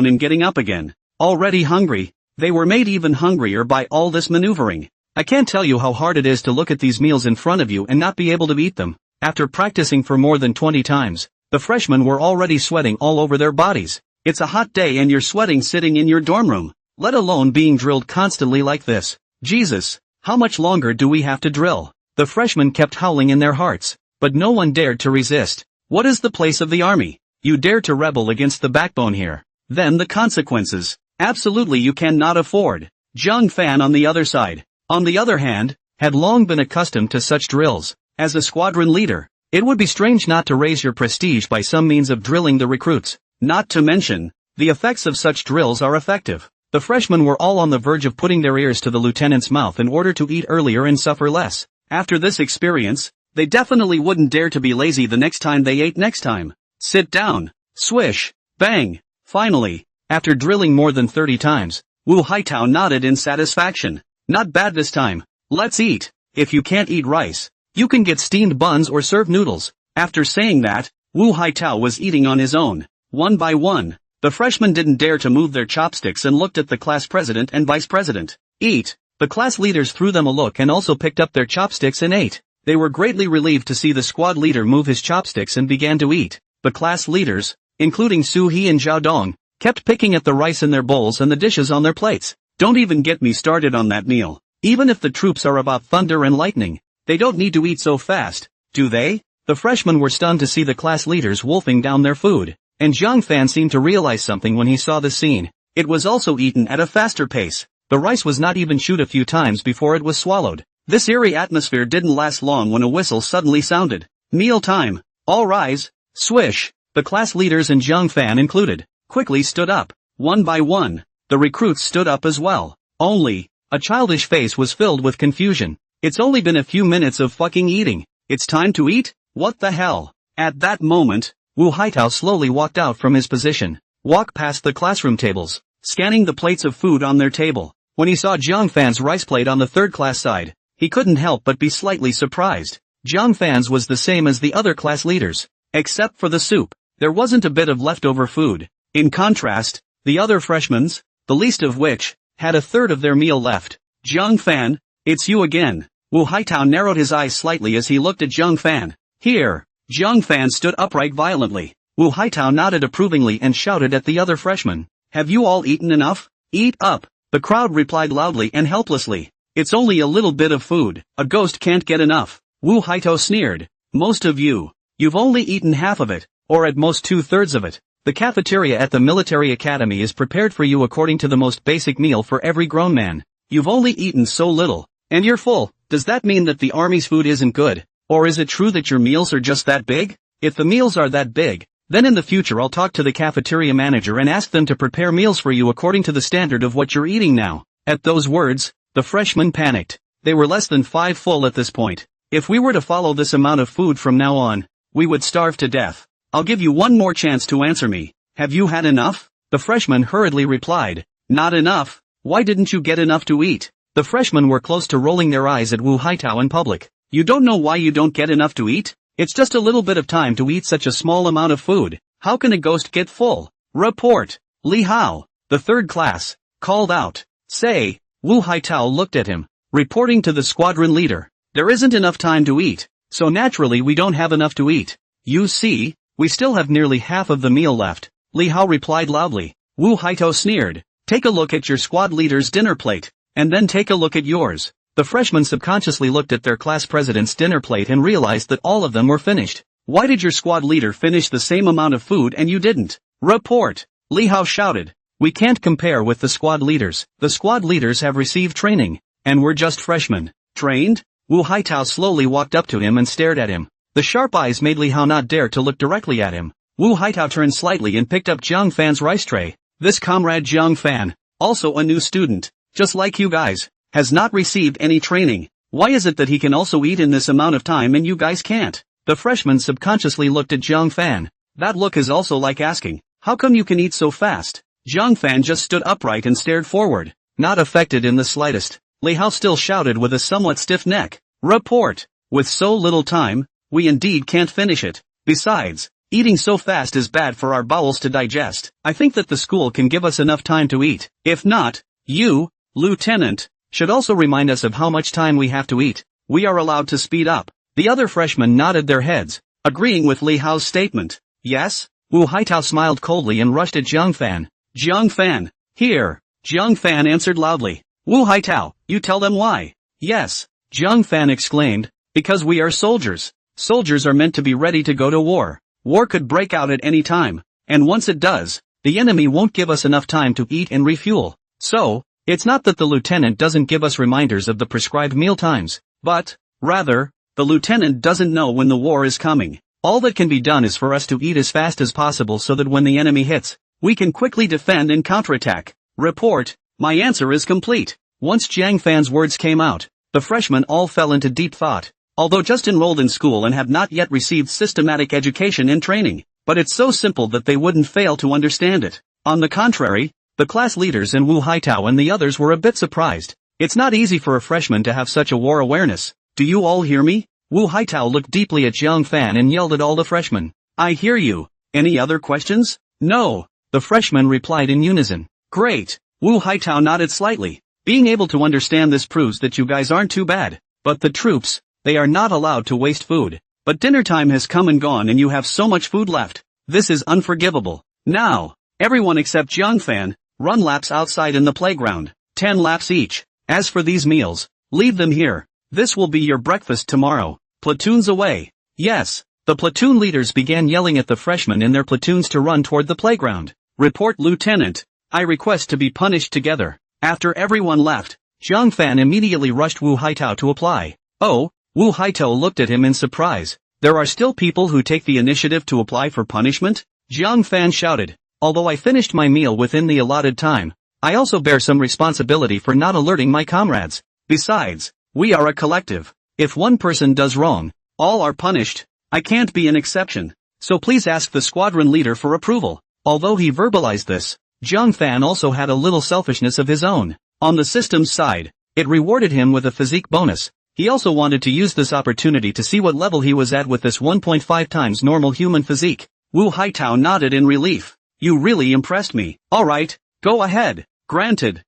and getting up again. Already hungry, they were made even hungrier by all this maneuvering. I can't tell you how hard it is to look at these meals in front of you and not be able to eat them. After practicing for more than 20 times, the freshmen were already sweating all over their bodies. It's a hot day and you're sweating sitting in your dorm room, let alone being drilled constantly like this. Jesus, how much longer do we have to drill? The freshmen kept howling in their hearts, but no one dared to resist. What is the place of the army? You dare to rebel against the backbone here. Then the consequences. Absolutely you cannot afford. Zhang Fan on the other side, on the other hand, had long been accustomed to such drills. As a squadron leader, it would be strange not to raise your prestige by some means of drilling the recruits. Not to mention, the effects of such drills are effective. The freshmen were all on the verge of putting their ears to the lieutenant's mouth in order to eat earlier and suffer less. After this experience, they definitely wouldn't dare to be lazy the next time they ate next time. Sit down. Swish. Bang. Finally, after drilling more than 30 times, Wu Haitao nodded in satisfaction. Not bad this time. Let's eat. If you can't eat rice, you can get steamed buns or serve noodles. After saying that, Wu Haitao was eating on his own. One by one, the freshmen didn't dare to move their chopsticks and looked at the class president and vice president. Eat. The class leaders threw them a look and also picked up their chopsticks and ate. They were greatly relieved to see the squad leader move his chopsticks and began to eat. The class leaders, including Su He and Zhao Dong, kept picking at the rice in their bowls and the dishes on their plates. Don't even get me started on that meal. Even if the troops are about thunder and lightning, they don't need to eat so fast, do they? The freshmen were stunned to see the class leaders wolfing down their food, and Zhang Fan seemed to realize something when he saw the scene. It was also eaten at a faster pace. The rice was not even chewed a few times before it was swallowed. This eerie atmosphere didn't last long when a whistle suddenly sounded. Meal time. All rise. Swish. The class leaders and Zhang Fan included, quickly stood up. One by one, the recruits stood up as well. Only, a childish face was filled with confusion. It's only been a few minutes of fucking eating. It's time to eat? What the hell? At that moment, Wu Haitao slowly walked out from his position, walked past the classroom tables, scanning the plates of food on their table. When he saw Zhang Fan's rice plate on the third class side, he couldn't help but be slightly surprised. Zhang Fan's was the same as the other class leaders, except for the soup. There wasn't a bit of leftover food. In contrast, the other freshmen's, the least of which, had a third of their meal left. Zhang Fan, it's you again. Wu Haitao narrowed his eyes slightly as he looked at Zhang Fan. Here. Zhang Fan stood upright violently. Wu Haitao nodded approvingly and shouted at the other freshmen. Have you all eaten enough? Eat up. The crowd replied loudly and helplessly. It's only a little bit of food. A ghost can't get enough. Wu Haitao sneered. Most of you. You've only eaten half of it, or at most 2/3 of it. The cafeteria at the military academy is prepared for you according to the most basic meal for every grown man. You've only eaten so little, and you're full. Does that mean that the army's food isn't good? Or is it true that your meals are just that big? If the meals are that big, Then in the future I'll talk to the cafeteria manager and ask them to prepare meals for you according to the standard of what you're eating now." At those words, the freshmen panicked. They were less than 5 full at this point. "If we were to follow this amount of food from now on, we would starve to death. I'll give you one more chance to answer me. Have you had enough?" The freshman hurriedly replied, "Not enough. Why didn't you get enough to eat?" The freshmen were close to rolling their eyes at Wu Haitao in public. "You don't know why you don't get enough to eat? It's just a little bit of time to eat such a small amount of food. How can a ghost get full?" "Report!" Li Hao, the third class, called out. "Say," Wu Haitao looked at him, reporting to the squadron leader. "There isn't enough time to eat, so naturally we don't have enough to eat. You see, we still have nearly half of the meal left," Li Hao replied loudly. Wu Haitao sneered. "Take a look at your squad leader's dinner plate, and then take a look at yours." The freshmen subconsciously looked at their class president's dinner plate and realized that all of them were finished. "Why did your squad leader finish the same amount of food and you didn't?" "Report!" Li Hao shouted. "We can't compare with the squad leaders. The squad leaders have received training, and we're just freshmen." "Trained?" Wu Haitao slowly walked up to him and stared at him. The sharp eyes made Li Hao not dare to look directly at him. Wu Haitao turned slightly and picked up Jiang Fan's rice tray. "This comrade Jiang Fan, also a new student, just like you guys, has not received any training. Why is it that he can also eat in this amount of time and you guys can't?" The freshman subconsciously looked at Jiang Fan. That look is also like asking, "How come you can eat so fast?" Jiang Fan just stood upright and stared forward, not affected in the slightest. Li Hao still shouted with a somewhat stiff neck. "Report! With so little time, we indeed can't finish it. Besides, eating so fast is bad for our bowels to digest. I think that the school can give us enough time to eat. If not, you, Lieutenant, should also remind us of how much time we have to eat. We are allowed to speed up." The other freshmen nodded their heads, agreeing with Li Hao's statement. "Yes?" Wu Haitao smiled coldly and rushed at Jiang Fan. "Jiang Fan, here!" Jiang Fan answered loudly. "Wu Haitao, you tell them why." "Yes," Jiang Fan exclaimed, "because we are soldiers. Soldiers are meant to be ready to go to war. War could break out at any time, and once it does, the enemy won't give us enough time to eat and refuel. So, it's not that the lieutenant doesn't give us reminders of the prescribed meal times, but, rather, the lieutenant doesn't know when the war is coming. All that can be done is for us to eat as fast as possible so that when the enemy hits, we can quickly defend and counterattack." "Report, my answer is complete." Once Jiang Fan's words came out, the freshmen all fell into deep thought. Although just enrolled in school and have not yet received systematic education and training, but it's so simple that they wouldn't fail to understand it. On the contrary, the class leaders and Wu Haitao and the others were a bit surprised. It's not easy for a freshman to have such a war awareness. "Do you all hear me?" Wu Haitao looked deeply at Jiang Fan and yelled at all the freshmen. "I hear you. Any other questions?" "No," the freshmen replied in unison. "Great." Wu Haitao nodded slightly. "Being able to understand this proves that you guys aren't too bad. But the troops, they are not allowed to waste food. But dinner time has come and gone and you have so much food left. This is unforgivable. Now, everyone except Jiang Fan, run laps outside in the playground. 10 laps each. As for these meals, leave them here. This will be your breakfast tomorrow. Platoons away." Yes, the platoon leaders began yelling at the freshmen in their platoons to run toward the playground. "Report, Lieutenant. I request to be punished together." After everyone left, Jiang Fan immediately rushed Wu Haitao to apply. "Oh," Wu Haitao looked at him in surprise. "There are still people who take the initiative to apply for punishment?" Jiang Fan shouted. "Although I finished my meal within the allotted time, I also bear some responsibility for not alerting my comrades. Besides, we are a collective. If one person does wrong, all are punished. I can't be an exception. So please ask the squadron leader for approval." Although he verbalized this, Jiang Fan also had a little selfishness of his own. On the system's side, it rewarded him with a physique bonus. He also wanted to use this opportunity to see what level he was at with this 1.5 times normal human physique. Wu Haitao nodded in relief. "You really impressed me. Alright, go ahead." "Granted.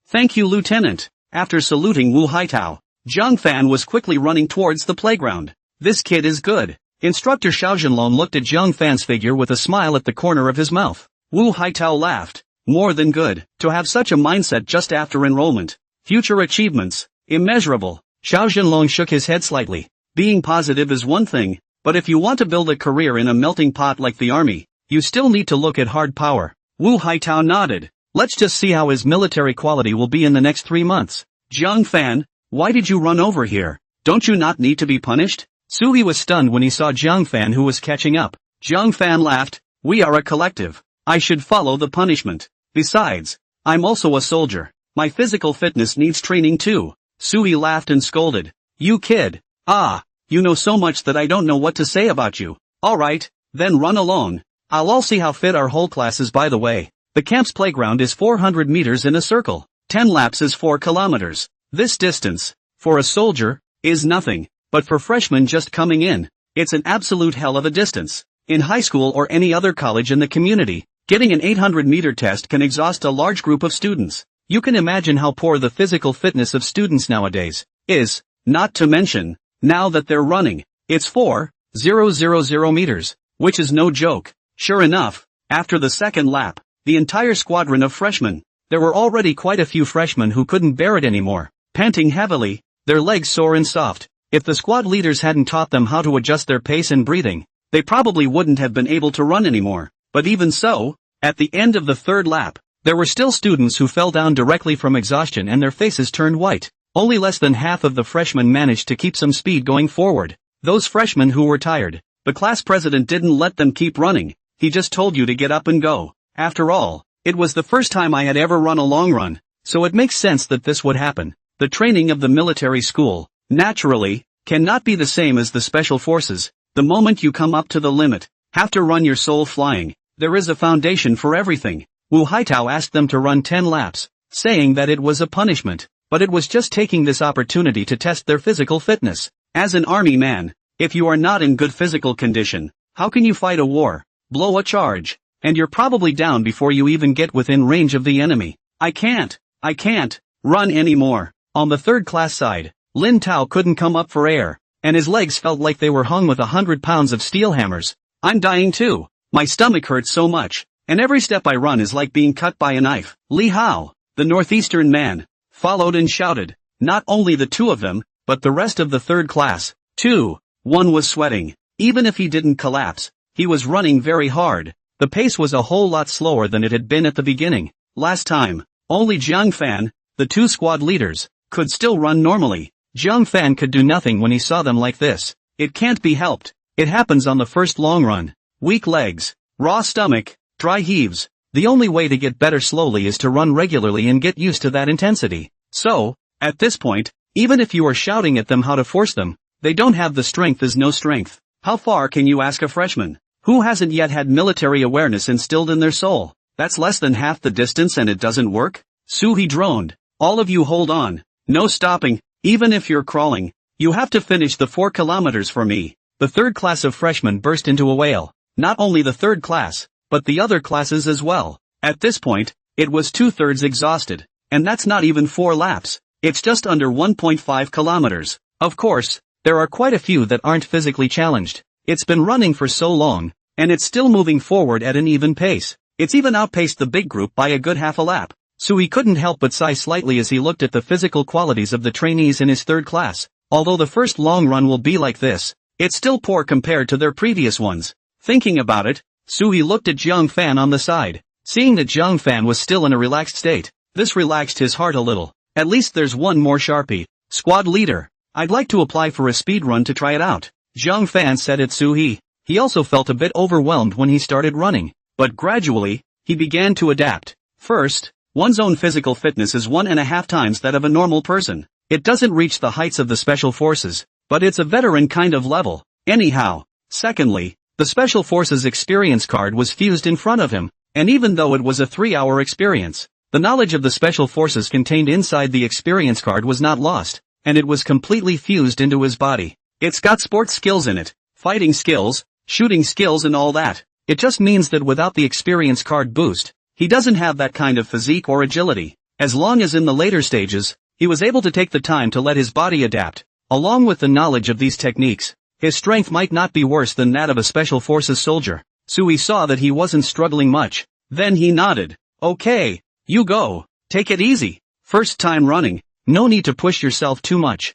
Thank you, Lieutenant." After saluting Wu Haitao, Jiang Fan was quickly running towards the playground. "This kid is good." Instructor Xiao Zhenlong looked at Jiang Fan's figure with a smile at the corner of his mouth. Wu Haitao laughed. "More than good. To have such a mindset just after enrollment. Future achievements, immeasurable." Xiao Zhenlong shook his head slightly. "Being positive is one thing, but if you want to build a career in a melting pot like the army, you still need to look at hard power." Wu Haitao nodded. "Let's just see how his military quality will be in the next 3 months. Jiang Fan, why did you run over here? Don't you not need to be punished?" Sui was stunned when he saw Jiang Fan, who was catching up. Jiang Fan laughed. We are a collective. I should follow the punishment. Besides, I'm also a soldier. My physical fitness needs training too. Sui laughed and scolded. You kid. You know so much that I don't know what to say about you. Alright, then run along. I'll see how fit our whole class is. By the way, the camp's playground is 400 meters in a circle. 10 laps is 4 kilometers. This distance, for a soldier, is nothing. But for freshmen just coming in, it's an absolute hell of a distance. In high school or any other college in the community, getting an 800-meter test can exhaust a large group of students. You can imagine how poor the physical fitness of students nowadays is, not to mention, now that they're running, it's 4,000 meters, which is no joke. Sure enough, after the second lap, the entire squadron of freshmen, there were already quite a few freshmen who couldn't bear it anymore, panting heavily, their legs sore and soft. If the squad leaders hadn't taught them how to adjust their pace and breathing, they probably wouldn't have been able to run anymore. But even so, at the end of the third lap, there were still students who fell down directly from exhaustion and their faces turned white. Only less than half of the freshmen managed to keep some speed going forward. Those freshmen who were tired, the class president didn't let them keep running. He just told you to get up and go. After all, it was the first time I had ever run a long run, so it makes sense that this would happen. The training of the military school, naturally, cannot be the same as the special forces. The moment you come up to the limit, have to run your soul flying, there is a foundation for everything. Wu Haitao asked them to run 10 laps, saying that it was a punishment, but it was just taking this opportunity to test their physical fitness. As an army man, if you are not in good physical condition, how can you fight a war, blow a charge, and you're probably down before you even get within range of the enemy. I can't run anymore. On the third class side, Lin Tao couldn't come up for air, and his legs felt like they were hung with 100 pounds of steel hammers. I'm dying too. My stomach hurts so much, and every step I run is like being cut by a knife. Li Hao, the northeastern man, followed and shouted. Not only the two of them, but the rest of the third class, too. One was sweating. Even if he didn't collapse, he was running very hard. The pace was a whole lot slower than it had been at the beginning. Last time, only Jiang Fan, the two squad leaders, could still run normally. Jiang Fan could do nothing when he saw them like this. It can't be helped. It happens on the first long run. Weak legs, raw stomach, dry heaves. The only way to get better slowly is to run regularly and get used to that intensity. So, at this point, even if you are shouting at them how to force them, they don't have the strength. Is no strength. How far can you ask a freshman who hasn't yet had military awareness instilled in their soul? That's less than half the distance and it doesn't work? Suhi droned. All of you hold on. No stopping. Even if you're crawling, you have to finish the 4 kilometers for me. The third class of freshmen burst into a wail. Not only the third class, but the other classes as well. At this point, it was 2/3 exhausted. And that's not even 4 laps. It's just under 1.5 kilometers. Of course, there are quite a few that aren't physically challenged. It's been running for so long, and it's still moving forward at an even pace. It's even outpaced the big group by a good half a lap. So he couldn't help but sigh slightly as he looked at the physical qualities of the trainees in his third class. Although the first long run will be like this, it's still poor compared to their previous ones. Thinking about it, Suhi looked at Jiang Fan on the side. Seeing that Jiang Fan was still in a relaxed state, this relaxed his heart a little. At least there's one more Sharpie. Squad leader, I'd like to apply for a speed run to try it out. Jiang Fan said at Suhi. He also felt a bit overwhelmed when he started running, but gradually, he began to adapt. First, one's own physical fitness is 1.5 times that of a normal person. It doesn't reach the heights of the special forces, but it's a veteran kind of level. Anyhow, secondly, the special forces experience card was fused in front of him, and even though it was a 3-hour experience, the knowledge of the special forces contained inside the experience card was not lost, and it was completely fused into his body. It's got sports skills in it, fighting skills, shooting skills and all that. It just means that without the experience card boost, he doesn't have that kind of physique or agility. As long as in the later stages, he was able to take the time to let his body adapt. Along with the knowledge of these techniques, his strength might not be worse than that of a special forces soldier. Sui saw that he wasn't struggling much. Then he nodded. Okay, you go. Take it easy. First time running. No need to push yourself too much.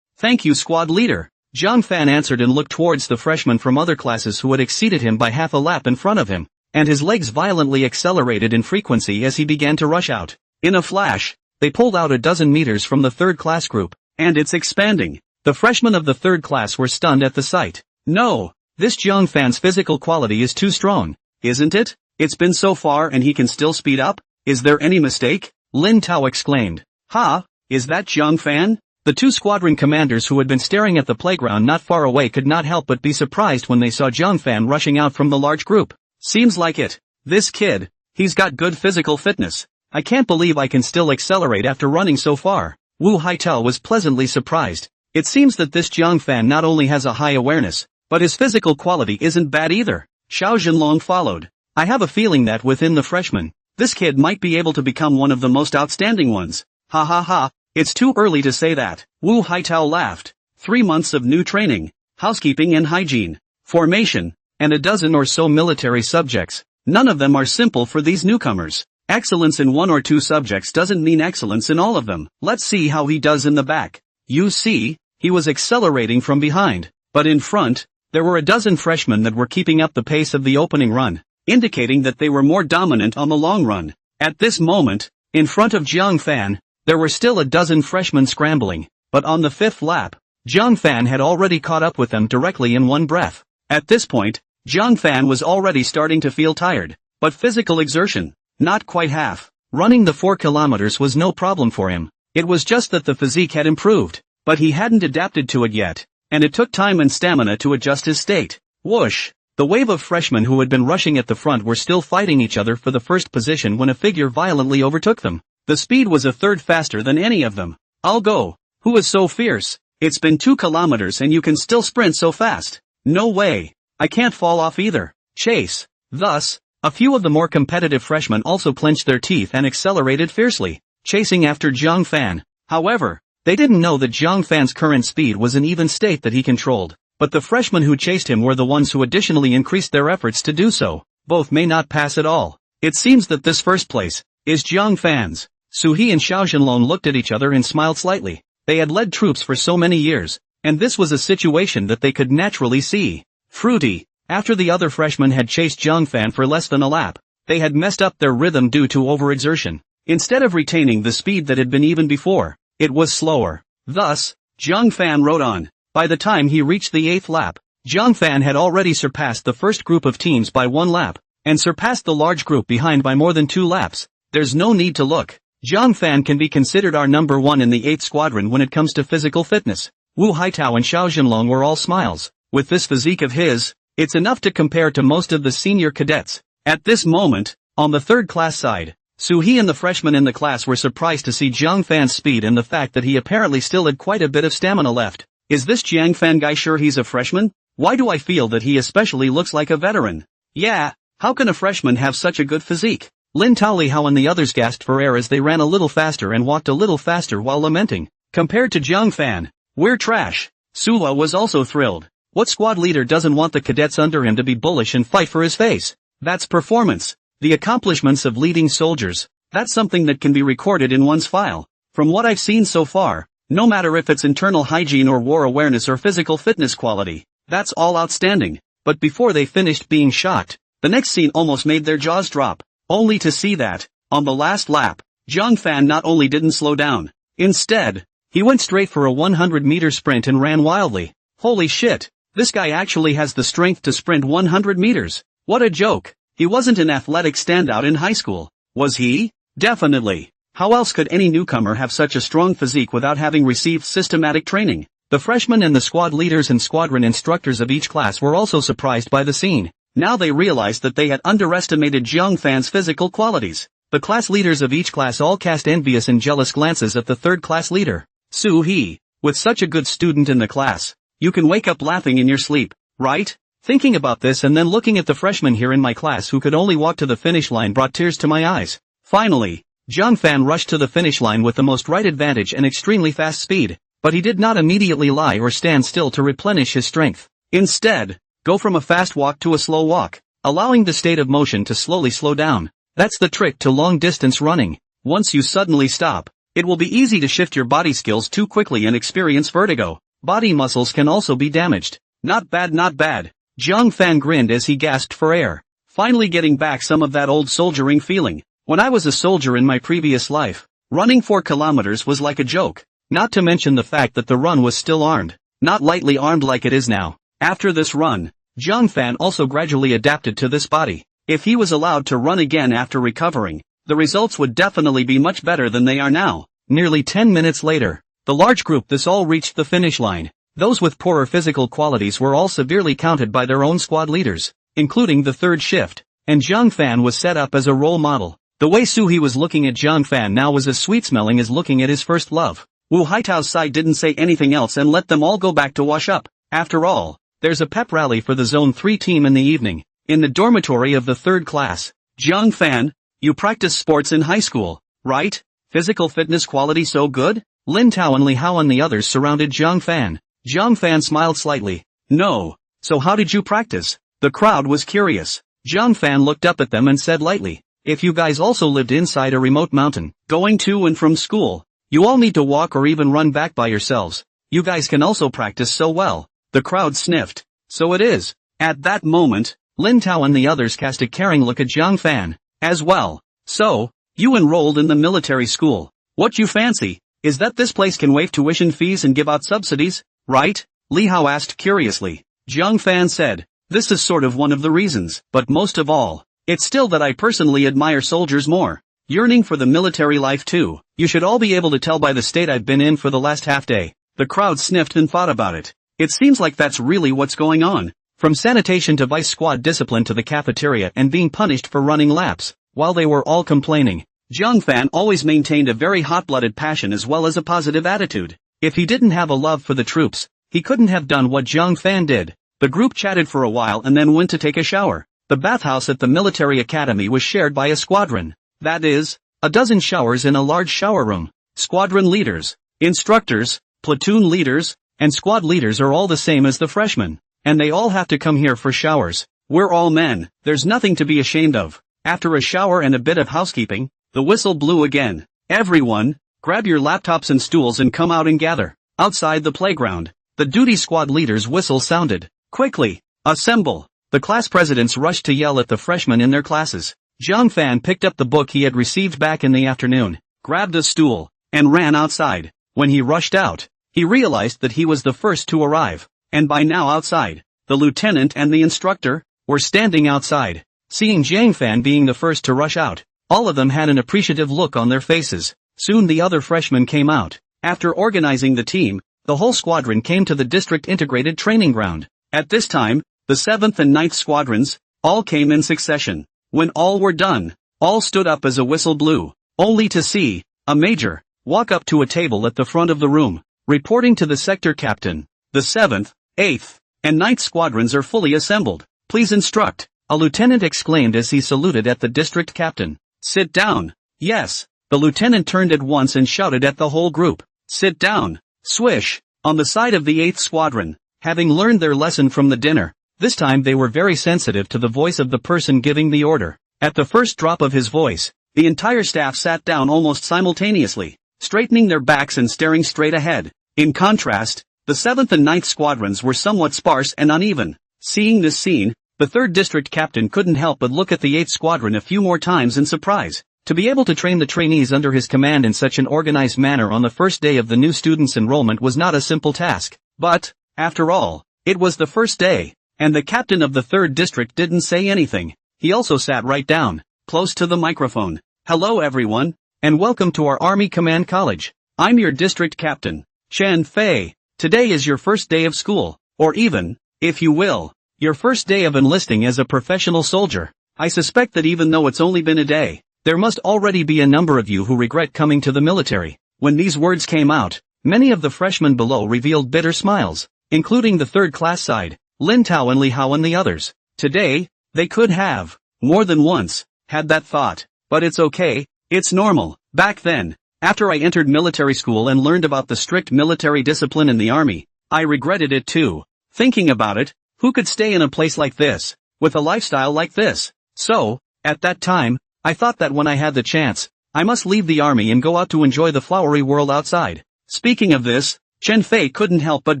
Thank you, squad leader. Jiang Fan answered and looked towards the freshmen from other classes who had exceeded him by half a lap in front of him, and his legs violently accelerated in frequency as he began to rush out. In a flash, they pulled out a dozen meters from the third class group, and it's expanding. The freshmen of the third class were stunned at the sight. No, This Jiang Fan's physical quality is too strong, isn't it? It's been so far and he can still speed up? Is there any mistake? Lin Tao exclaimed. Ha, is that Jiang Fan? The two squadron commanders who had been staring at the playground not far away could not help but be surprised when they saw Jiang Fan rushing out from the large group. Seems like it. This kid, he's got good physical fitness. I can't believe I can still accelerate after running so far. Wu Haitel was pleasantly surprised. It seems that this Jiang Fan not only has a high awareness, but his physical quality isn't bad either. Xiao Zhenlong followed. I have a feeling that within the freshmen, this kid might be able to become one of the most outstanding ones. Ha ha ha, it's too early to say that. Wu Haitel laughed. 3 months of new training, housekeeping and hygiene, formation, and a dozen or so military subjects. None of them are simple for these newcomers. Excellence in one or two subjects doesn't mean excellence in all of them. Let's see how he does in the back. You see, he was accelerating from behind, but in front, there were a dozen freshmen that were keeping up the pace of the opening run, indicating that they were more dominant on the long run. At this moment, in front of Jiang Fan, there were still a dozen freshmen scrambling, but on the fifth lap, Jiang Fan had already caught up with them directly in one breath. At this point, Jiang Fan was already starting to feel tired, but physical exertion, not quite half. Running the 4 kilometers was no problem for him. It was just that the physique had improved, but he hadn't adapted to it yet, and it took time and stamina to adjust his state. Whoosh! The wave of freshmen who had been rushing at the front were still fighting each other for the first position when a figure violently overtook them. The speed was a third faster than any of them. I'll go. Who is so fierce? It's been 2 kilometers and you can still sprint so fast. No way. I can't fall off either. Chase. Thus, a few of the more competitive freshmen also clenched their teeth and accelerated fiercely, chasing after Jiang Fan. However, they didn't know that Jiang Fan's current speed was an even state that he controlled, but the freshmen who chased him were the ones who additionally increased their efforts to do so. Both may not pass at all. It seems that this first place is Jiang Fan's. Su He and Xiao Zhenlong looked at each other and smiled slightly. They had led troops for so many years, and this was a situation that they could naturally see. Fruity. After the other freshmen had chased Jiang Fan for less than a lap, they had messed up their rhythm due to overexertion. Instead of retaining the speed that had been even before, it was slower. Thus, Jiang Fan rode on. By the time he reached the 8th lap, Jiang Fan had already surpassed the first group of teams by 1 lap, and surpassed the large group behind by more than 2 laps. There's no need to look. Jiang Fan can be considered our number 1 in the 8th squadron when it comes to physical fitness. Wu Haitao and Xiao Zhenlong were all smiles. With this physique of his, it's enough to compare to most of the senior cadets. At this moment, on the 3rd class side, Su He and the freshmen in the class were surprised to see Jiang Fan's speed and the fact that he apparently still had quite a bit of stamina left. Is this Jiang Fan guy sure he's a freshman? Why do I feel that he especially looks like a veteran? Yeah, how can a freshman have such a good physique? Lin Taolihao and the others gasped for air as they ran a little faster and walked a little faster while lamenting. Compared to Jiang Fan, we're trash. Sula was also thrilled. What squad leader doesn't want the cadets under him to be bullish and fight for his face? That's performance. The accomplishments of leading soldiers. That's something that can be recorded in one's file. From what I've seen so far, no matter if it's internal hygiene or war awareness or physical fitness quality, that's all outstanding. But before they finished being shocked, the next scene almost made their jaws drop. Only to see that, on the last lap, Jiang Fan not only didn't slow down, instead, he went straight for a 100-meter sprint and ran wildly. Holy shit, this guy actually has the strength to sprint 100 meters. What a joke. He wasn't an athletic standout in high school, was he? Definitely. How else could any newcomer have such a strong physique without having received systematic training? The freshmen and the squad leaders and squadron instructors of each class were also surprised by the scene. Now they realized that they had underestimated Jiang Fan's physical qualities. The class leaders of each class all cast envious and jealous glances at the 3rd class leader. Su He, with such a good student in the class, you can wake up laughing in your sleep, right? Thinking about this and then looking at the freshmen here in my class who could only walk to the finish line brought tears to my eyes. Finally, Jiang Fan rushed to the finish line with the most right advantage and extremely fast speed, but he did not immediately lie or stand still to replenish his strength. Instead, go from a fast walk to a slow walk, allowing the state of motion to slowly slow down. That's the trick to long-distance running. Once you suddenly stop, it will be easy to shift your body skills too quickly and experience vertigo. Body muscles can also be damaged. Not bad, not bad. Jiang Fan grinned as he gasped for air, finally getting back some of that old soldiering feeling. When I was a soldier in my previous life, running 4 kilometers was like a joke, not to mention the fact that the run was still armed, not lightly armed like it is now. After this run, Zhang Fan also gradually adapted to this body. If he was allowed to run again after recovering, the results would definitely be much better than they are now. Nearly 10 minutes later, the large group this all reached the finish line. Those with poorer physical qualities were all severely counted by their own squad leaders, including the third shift, and Zhang Fan was set up as a role model. The way Suhi was looking at Zhang Fan now was as sweet-smelling as looking at his first love. Wu Haitao's side didn't say anything else and let them all go back to wash up. After all, there's a pep rally for the Zone 3 team in the evening, in the dormitory of the third class. Zhang Fan, you practice sports in high school, right? Physical fitness quality so good? Lin Tao and Li Hao and the others surrounded Zhang Fan. Zhang Fan smiled slightly. No. So how did you practice? The crowd was curious. Zhang Fan looked up at them and said lightly, if you guys also lived inside a remote mountain, going to and from school, you all need to walk or even run back by yourselves. You guys can also practice so well. The crowd sniffed. So it is. At that moment, Lin Tao and the others cast a caring look at Zhang Fan, as well. So, you enrolled in the military school. What you fancy, is that this place can waive tuition fees and give out subsidies, right? Li Hao asked curiously. Zhang Fan said, this is sort of one of the reasons, but most of all, it's still that I personally admire soldiers more. Yearning for the military life too. You should all be able to tell by the state I've been in for the last half day. The crowd sniffed and thought about it. It seems like that's really what's going on. From sanitation to vice squad discipline to the cafeteria and being punished for running laps. While they were all complaining, Zhang Fan always maintained a very hot-blooded passion as well as a positive attitude. If he didn't have a love for the troops, he couldn't have done what Zhang Fan did. The group chatted for a while and then went to take a shower. The bathhouse at the military academy was shared by a squadron. That is, a dozen showers in a large shower room. Squadron leaders, instructors, platoon leaders, and squad leaders are all the same as the freshmen, and they all have to come here for showers. We're all men, there's nothing to be ashamed of. After a shower and a bit of housekeeping, the whistle blew again. Everyone, grab your laptops and stools and come out and gather. Outside the playground, the duty squad leader's whistle sounded. Quickly, assemble. The class presidents rushed to yell at the freshmen in their classes. Zhang Fan picked up the book he had received back in the afternoon, grabbed a stool, and ran outside. When he rushed out, he realized that he was the first to arrive, and by now outside, the lieutenant and the instructor were standing outside. Seeing Zhang Fan being the first to rush out, all of them had an appreciative look on their faces. Soon the other freshmen came out. After organizing the team, the whole squadron came to the district integrated training ground. At this time, the 7th and 9th squadrons all came in succession. When all were done, all stood up as a whistle blew, only to see a major walk up to a table at the front of the room, reporting to the sector captain. The 7th, 8th, and 9th squadrons are fully assembled. Please instruct, a lieutenant exclaimed as he saluted at the district captain. Sit down. Yes. The lieutenant turned at once and shouted at the whole group. Sit down. Swish. On the side of the 8th squadron, having learned their lesson from the dinner, this time they were very sensitive to the voice of the person giving the order. At the first drop of his voice, the entire staff sat down almost simultaneously, straightening their backs and staring straight ahead. In contrast, the 7th and 9th squadrons were somewhat sparse and uneven. Seeing this scene, the 3rd district captain couldn't help but look at the 8th squadron a few more times in surprise. To be able to train the trainees under his command in such an organized manner on the first day of the new students' enrollment was not a simple task. But, after all, it was the first day, and the captain of the 3rd district didn't say anything. He also sat right down, close to the microphone. Hello everyone, and welcome to our Army Command College. I'm your district captain, Chen Fei. Today is your first day of school, or even, if you will, your first day of enlisting as a professional soldier. I suspect that even though it's only been a day, there must already be a number of you who regret coming to the military. When these words came out, many of the freshmen below revealed bitter smiles, including the 3rd class side, Lin Tao and Li Hao and the others. Today, they could have, more than once, had that thought. But it's okay, it's normal. Back then, after I entered military school and learned about the strict military discipline in the army, I regretted it too. Thinking about it, who could stay in a place like this, with a lifestyle like this? So, at that time, I thought that when I had the chance, I must leave the army and go out to enjoy the flowery world outside. Speaking of this, Chen Fei couldn't help but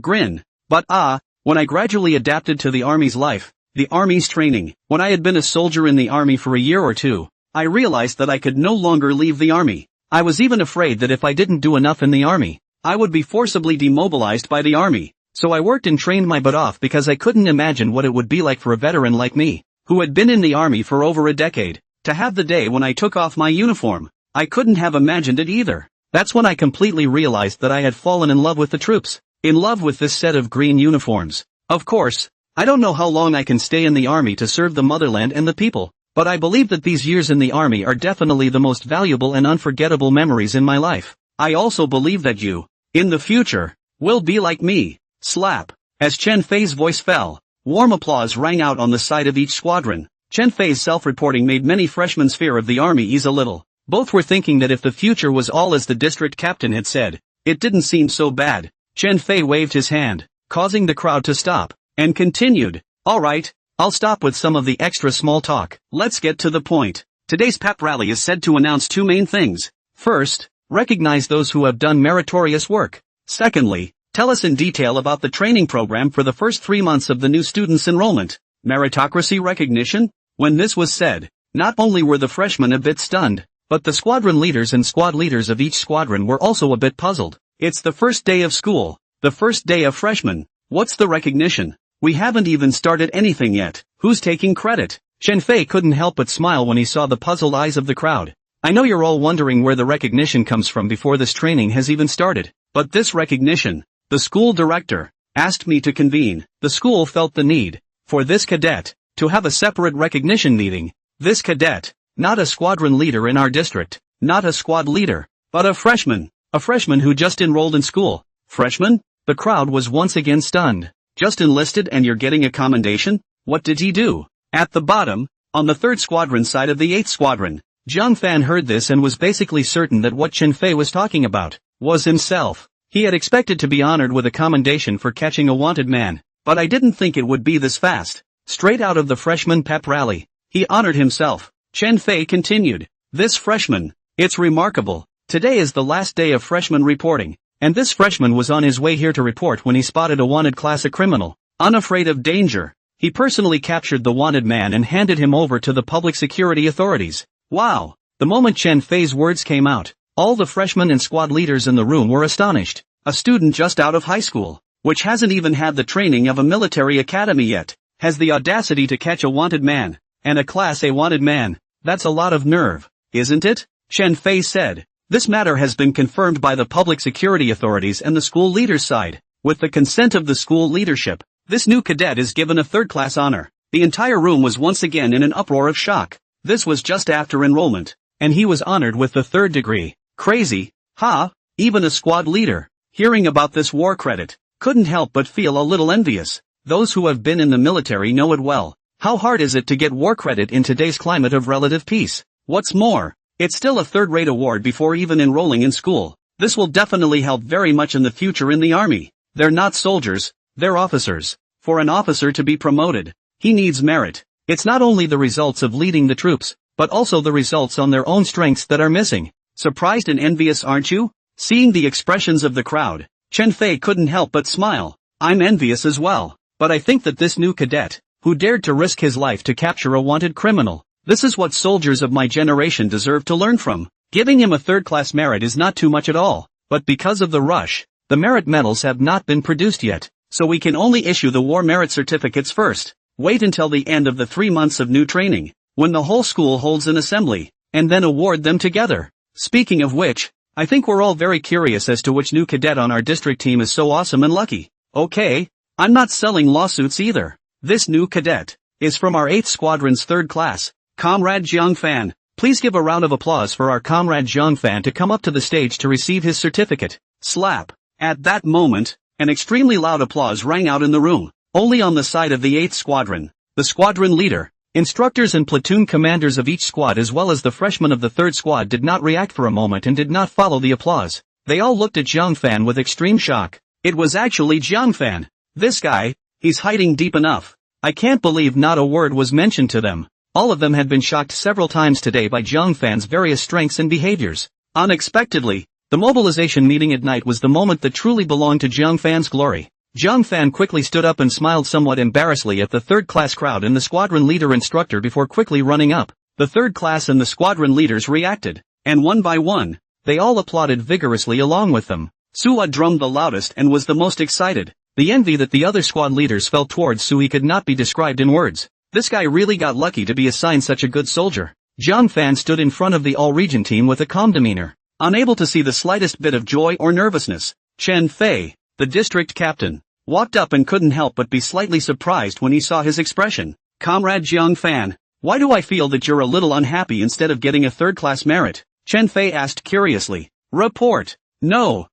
grin. But when I gradually adapted to the army's life, the army's training, when I had been a soldier in the army for a year or two, I realized that I could no longer leave the army. I was even afraid that if I didn't do enough in the army, I would be forcibly demobilized by the army. So I worked and trained my butt off because I couldn't imagine what it would be like for a veteran like me, who had been in the army for over a decade, to have the day when I took off my uniform. I couldn't have imagined it either. That's when I completely realized that I had fallen in love with the troops, in love with this set of green uniforms. Of course, I don't know how long I can stay in the army to serve the motherland and the people, but I believe that these years in the army are definitely the most valuable and unforgettable memories in my life. I also believe that you, in the future, will be like me. Slap. As Chen Fei's voice fell, warm applause rang out on the side of each squadron. Chen Fei's self-reporting made many freshmen's fear of the army ease a little. Both were thinking that if the future was all as the district captain had said, it didn't seem so bad. Chen Fei waved his hand, causing the crowd to stop, and continued, "Alright, I'll stop with some of the extra small talk. Let's get to the point. Today's pep rally is said to announce two main things. First, recognize those who have done meritorious work. Secondly, tell us in detail about the training program for the first 3 months of the new students' enrollment. Meritocracy recognition?" When this was said, not only were the freshmen a bit stunned, but the squadron leaders and squad leaders of each squadron were also a bit puzzled. It's the first day of school, the first day of freshmen. What's the recognition? We haven't even started anything yet. Who's taking credit? Chen Fei couldn't help but smile when he saw the puzzled eyes of the crowd. I know you're all wondering where the recognition comes from before this training has even started, but this recognition, the school director, asked me to convene. The school felt the need, for this cadet, to have a separate recognition meeting. This cadet, not a squadron leader in our district, not a squad leader, but a freshman who just enrolled in school. Freshman? The crowd was once again stunned. Just enlisted and you're getting a commendation? What did he do? At the bottom, on the 3rd squadron side of the 8th squadron, Zhang Fan heard this and was basically certain that what Chen Fei was talking about was himself. He had expected to be honored with a commendation for catching a wanted man, but I didn't think it would be this fast. Straight out of the freshman pep rally, he honored himself. Chen Fei continued, "This freshman, it's remarkable. Today is the last day of freshman reporting, and this freshman was on his way here to report when he spotted a wanted classic criminal. Unafraid of danger, he personally captured the wanted man and handed him over to the public security authorities." Wow! The moment Chen Fei's words came out, all the freshmen and squad leaders in the room were astonished. A student just out of high school, which hasn't even had the training of a military academy yet, has the audacity to catch a wanted man, and a Class A wanted man. That's a lot of nerve, isn't it? Chen Fei said. This matter has been confirmed by the public security authorities and the school leaders' side. With the consent of the school leadership, this new cadet is given a 3rd-class honor. The entire room was once again in an uproar of shock. This was just after enrollment, and he was honored with the 3rd degree. Crazy, huh? Even a squad leader, hearing about this war credit, couldn't help but feel a little envious. Those who have been in the military know it well. How hard is it to get war credit in today's climate of relative peace? What's more, it's still a 3rd-rate award before even enrolling in school. This will definitely help very much in the future in the army. They're not soldiers, they're officers. For an officer to be promoted, he needs merit. It's not only the results of leading the troops, but also the results on their own strengths that are missing. Surprised and envious, aren't you? Seeing the expressions of the crowd, Chen Fei couldn't help but smile. I'm envious as well, but I think that this new cadet, who dared to risk his life to capture a wanted criminal, this is what soldiers of my generation deserve to learn from. Giving him a 3rd-class merit is not too much at all, but because of the rush, the merit medals have not been produced yet, so we can only issue the war merit certificates first. Wait until the end of the 3 months of new training, when the whole school holds an assembly, and then award them together. Speaking of which, I think we're all very curious as to which new cadet on our district team is so awesome and lucky. Okay, I'm not selling lawsuits either. This new cadet is from our 8th Squadron's 3rd class, Comrade Zhang Fan. Please give a round of applause for our Comrade Zhang Fan to come up to the stage to receive his certificate. Slap. At that moment, an extremely loud applause rang out in the room. Only on the side of the 8th Squadron, the squadron leader, instructors and platoon commanders of each squad as well as the freshmen of the 3rd squad did not react for a moment and did not follow the applause. They all looked at Zhang Fan with extreme shock. It was actually Zhang Fan. This guy, he's hiding deep enough. I can't believe not a word was mentioned to them. All of them had been shocked several times today by Zhang Fan's various strengths and behaviors. Unexpectedly, the mobilization meeting at night was the moment that truly belonged to Zhang Fan's glory. Zhang Fan quickly stood up and smiled somewhat embarrassedly at the 3rd class crowd and the squadron leader instructor before quickly running up. The 3rd class and the squadron leaders reacted, and one by one, they all applauded vigorously along with them. Suwa drummed the loudest and was the most excited. The envy that the other squad leaders felt towards Sui could not be described in words. This guy really got lucky to be assigned such a good soldier. Jiang Fan stood in front of the all-region team with a calm demeanor, unable to see the slightest bit of joy or nervousness. Chen Fei, the district captain, walked up and couldn't help but be slightly surprised when he saw his expression. Comrade Jiang Fan, why do I feel that you're a little unhappy instead of getting a third-class merit? Chen Fei asked curiously. Report. No.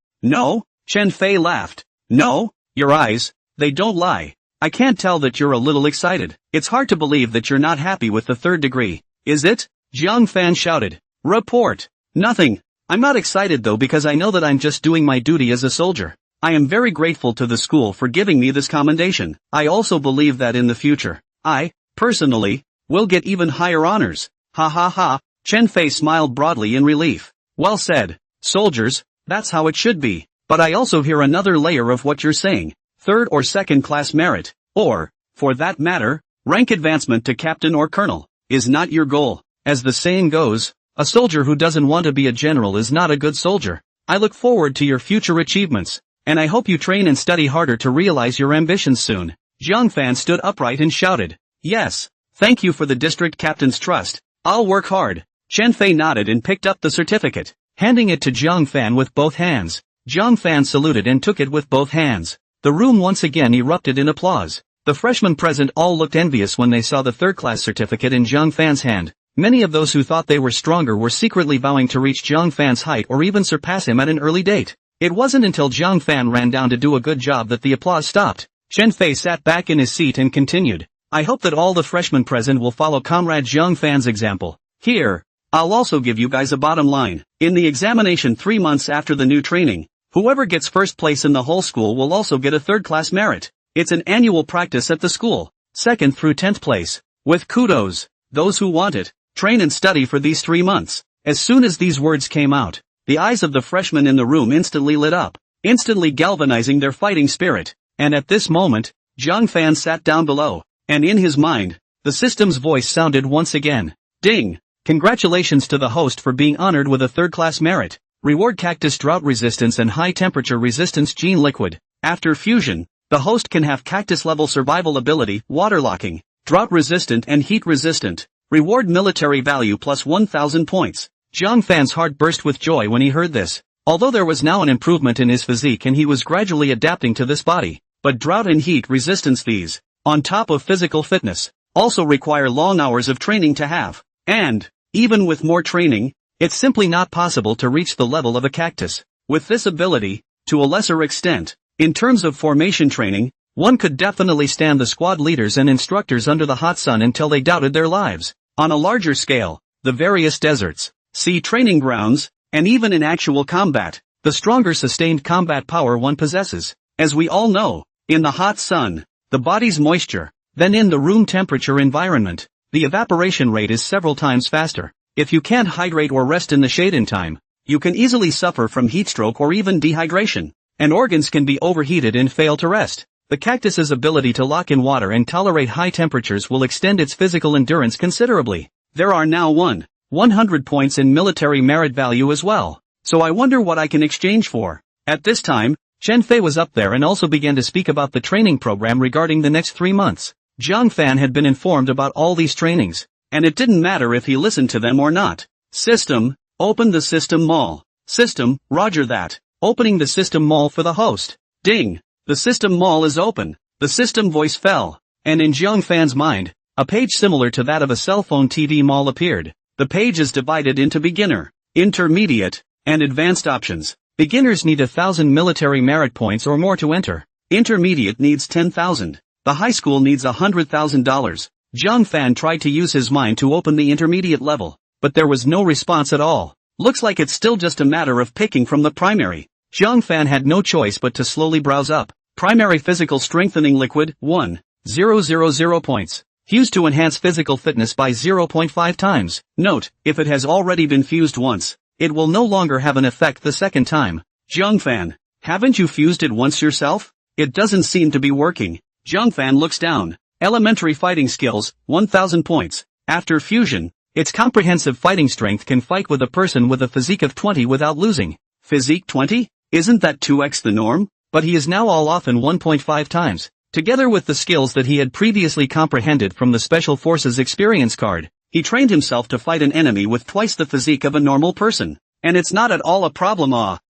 Chen Fei laughed. No? Your eyes, they don't lie. I can't tell that you're a little excited. It's hard to believe that you're not happy with the third degree, is it? Jiang Fan shouted. Report. Nothing. I'm not excited though because I know that I'm just doing my duty as a soldier. I am very grateful to the school for giving me this commendation. I also believe that in the future, I, personally, will get even higher honors. Ha ha ha. Chen Fei smiled broadly in relief. Well said, soldiers, that's how it should be. But I also hear another layer of what you're saying. Third or second class merit, or, for that matter, rank advancement to captain or colonel, is not your goal. As the saying goes, a soldier who doesn't want to be a general is not a good soldier. I look forward to your future achievements, and I hope you train and study harder to realize your ambitions soon. Jiang Fan stood upright and shouted. Yes, thank you for the district captain's trust. I'll work hard. Chen Fei nodded and picked up the certificate, handing it to Jiang Fan with both hands. Jiang Fan saluted and took it with both hands. The room once again erupted in applause. The freshmen present all looked envious when they saw the third-class certificate in Jiang Fan's hand. Many of those who thought they were stronger were secretly vowing to reach Jiang Fan's height or even surpass him at an early date. It wasn't until Jiang Fan ran down to do a good job that the applause stopped. Chen Fei sat back in his seat and continued. I hope that all the freshmen present will follow Comrade Jiang Fan's example. Here, I'll also give you guys a bottom line. In the examination 3 months after the new training, whoever gets first place in the whole school will also get a third-class merit. It's an annual practice at the school. 2nd through 10th place. With kudos, those who want it, train and study for these 3 months. As soon as these words came out, the eyes of the freshmen in the room instantly lit up, instantly galvanizing their fighting spirit. And at this moment, Jiang Fan sat down below, and in his mind, the system's voice sounded once again. Ding! Congratulations to the host for being honored with a third-class merit. Reward cactus drought resistance and high temperature resistance gene liquid. After fusion, the host can have cactus level survival ability, waterlocking, drought resistant and heat resistant. Reward military value plus 1000 points. Jiang Fan's heart burst with joy when he heard this. Although there was now an improvement in his physique and he was gradually adapting to this body, but drought and heat resistance these, on top of physical fitness, also require long hours of training to have. And, even with more training, it's simply not possible to reach the level of a cactus. With this ability, to a lesser extent, in terms of formation training, one could definitely stand the squad leaders and instructors under the hot sun until they doubted their lives. On a larger scale, the various deserts, sea training grounds, and even in actual combat, the stronger sustained combat power one possesses. As we all know, in the hot sun, the body's moisture, than in the room temperature environment, the evaporation rate is several times faster. If you can't hydrate or rest in the shade in time, you can easily suffer from heatstroke or even dehydration, and organs can be overheated and fail to rest. The cactus's ability to lock in water and tolerate high temperatures will extend its physical endurance considerably. There are now 100 points in military merit value as well, so I wonder what I can exchange for. At this time, Chen Fei was up there and also began to speak about the training program regarding the next 3 months. Jiang Fan had been informed about all these trainings, and it didn't matter if he listened to them or not. System, open the system mall. System, roger that. Opening the system mall for the host. Ding. The system mall is open. The system voice fell, and in Jiang Fan's mind, a page similar to that of a cell phone TV mall appeared. The page is divided into beginner, intermediate, and advanced options. Beginners need 1,000 military merit points or more to enter. Intermediate needs 10,000. The high school needs $100,000. Jiang Fan tried to use his mind to open the intermediate level, but there was no response at all. Looks like it's still just a matter of picking from the primary. Jiang Fan had no choice but to slowly browse up. Primary physical strengthening liquid, 1,000 points. Fused to enhance physical fitness by 0.5 times. Note, if it has already been fused once, it will no longer have an effect the second time. Jiang Fan, haven't you fused it once yourself? It doesn't seem to be working. Jiang Fan looks down. Elementary fighting skills, 1000 points. After fusion, its comprehensive fighting strength can fight with a person with a physique of 20 without losing. Physique 20? Isn't that 2x the norm? but he is now all off in 1.5 times. Together with the skills that he had previously comprehended from the Special Forces experience card, he trained himself to fight an enemy with twice the physique of a normal person. And it's not at all a problem.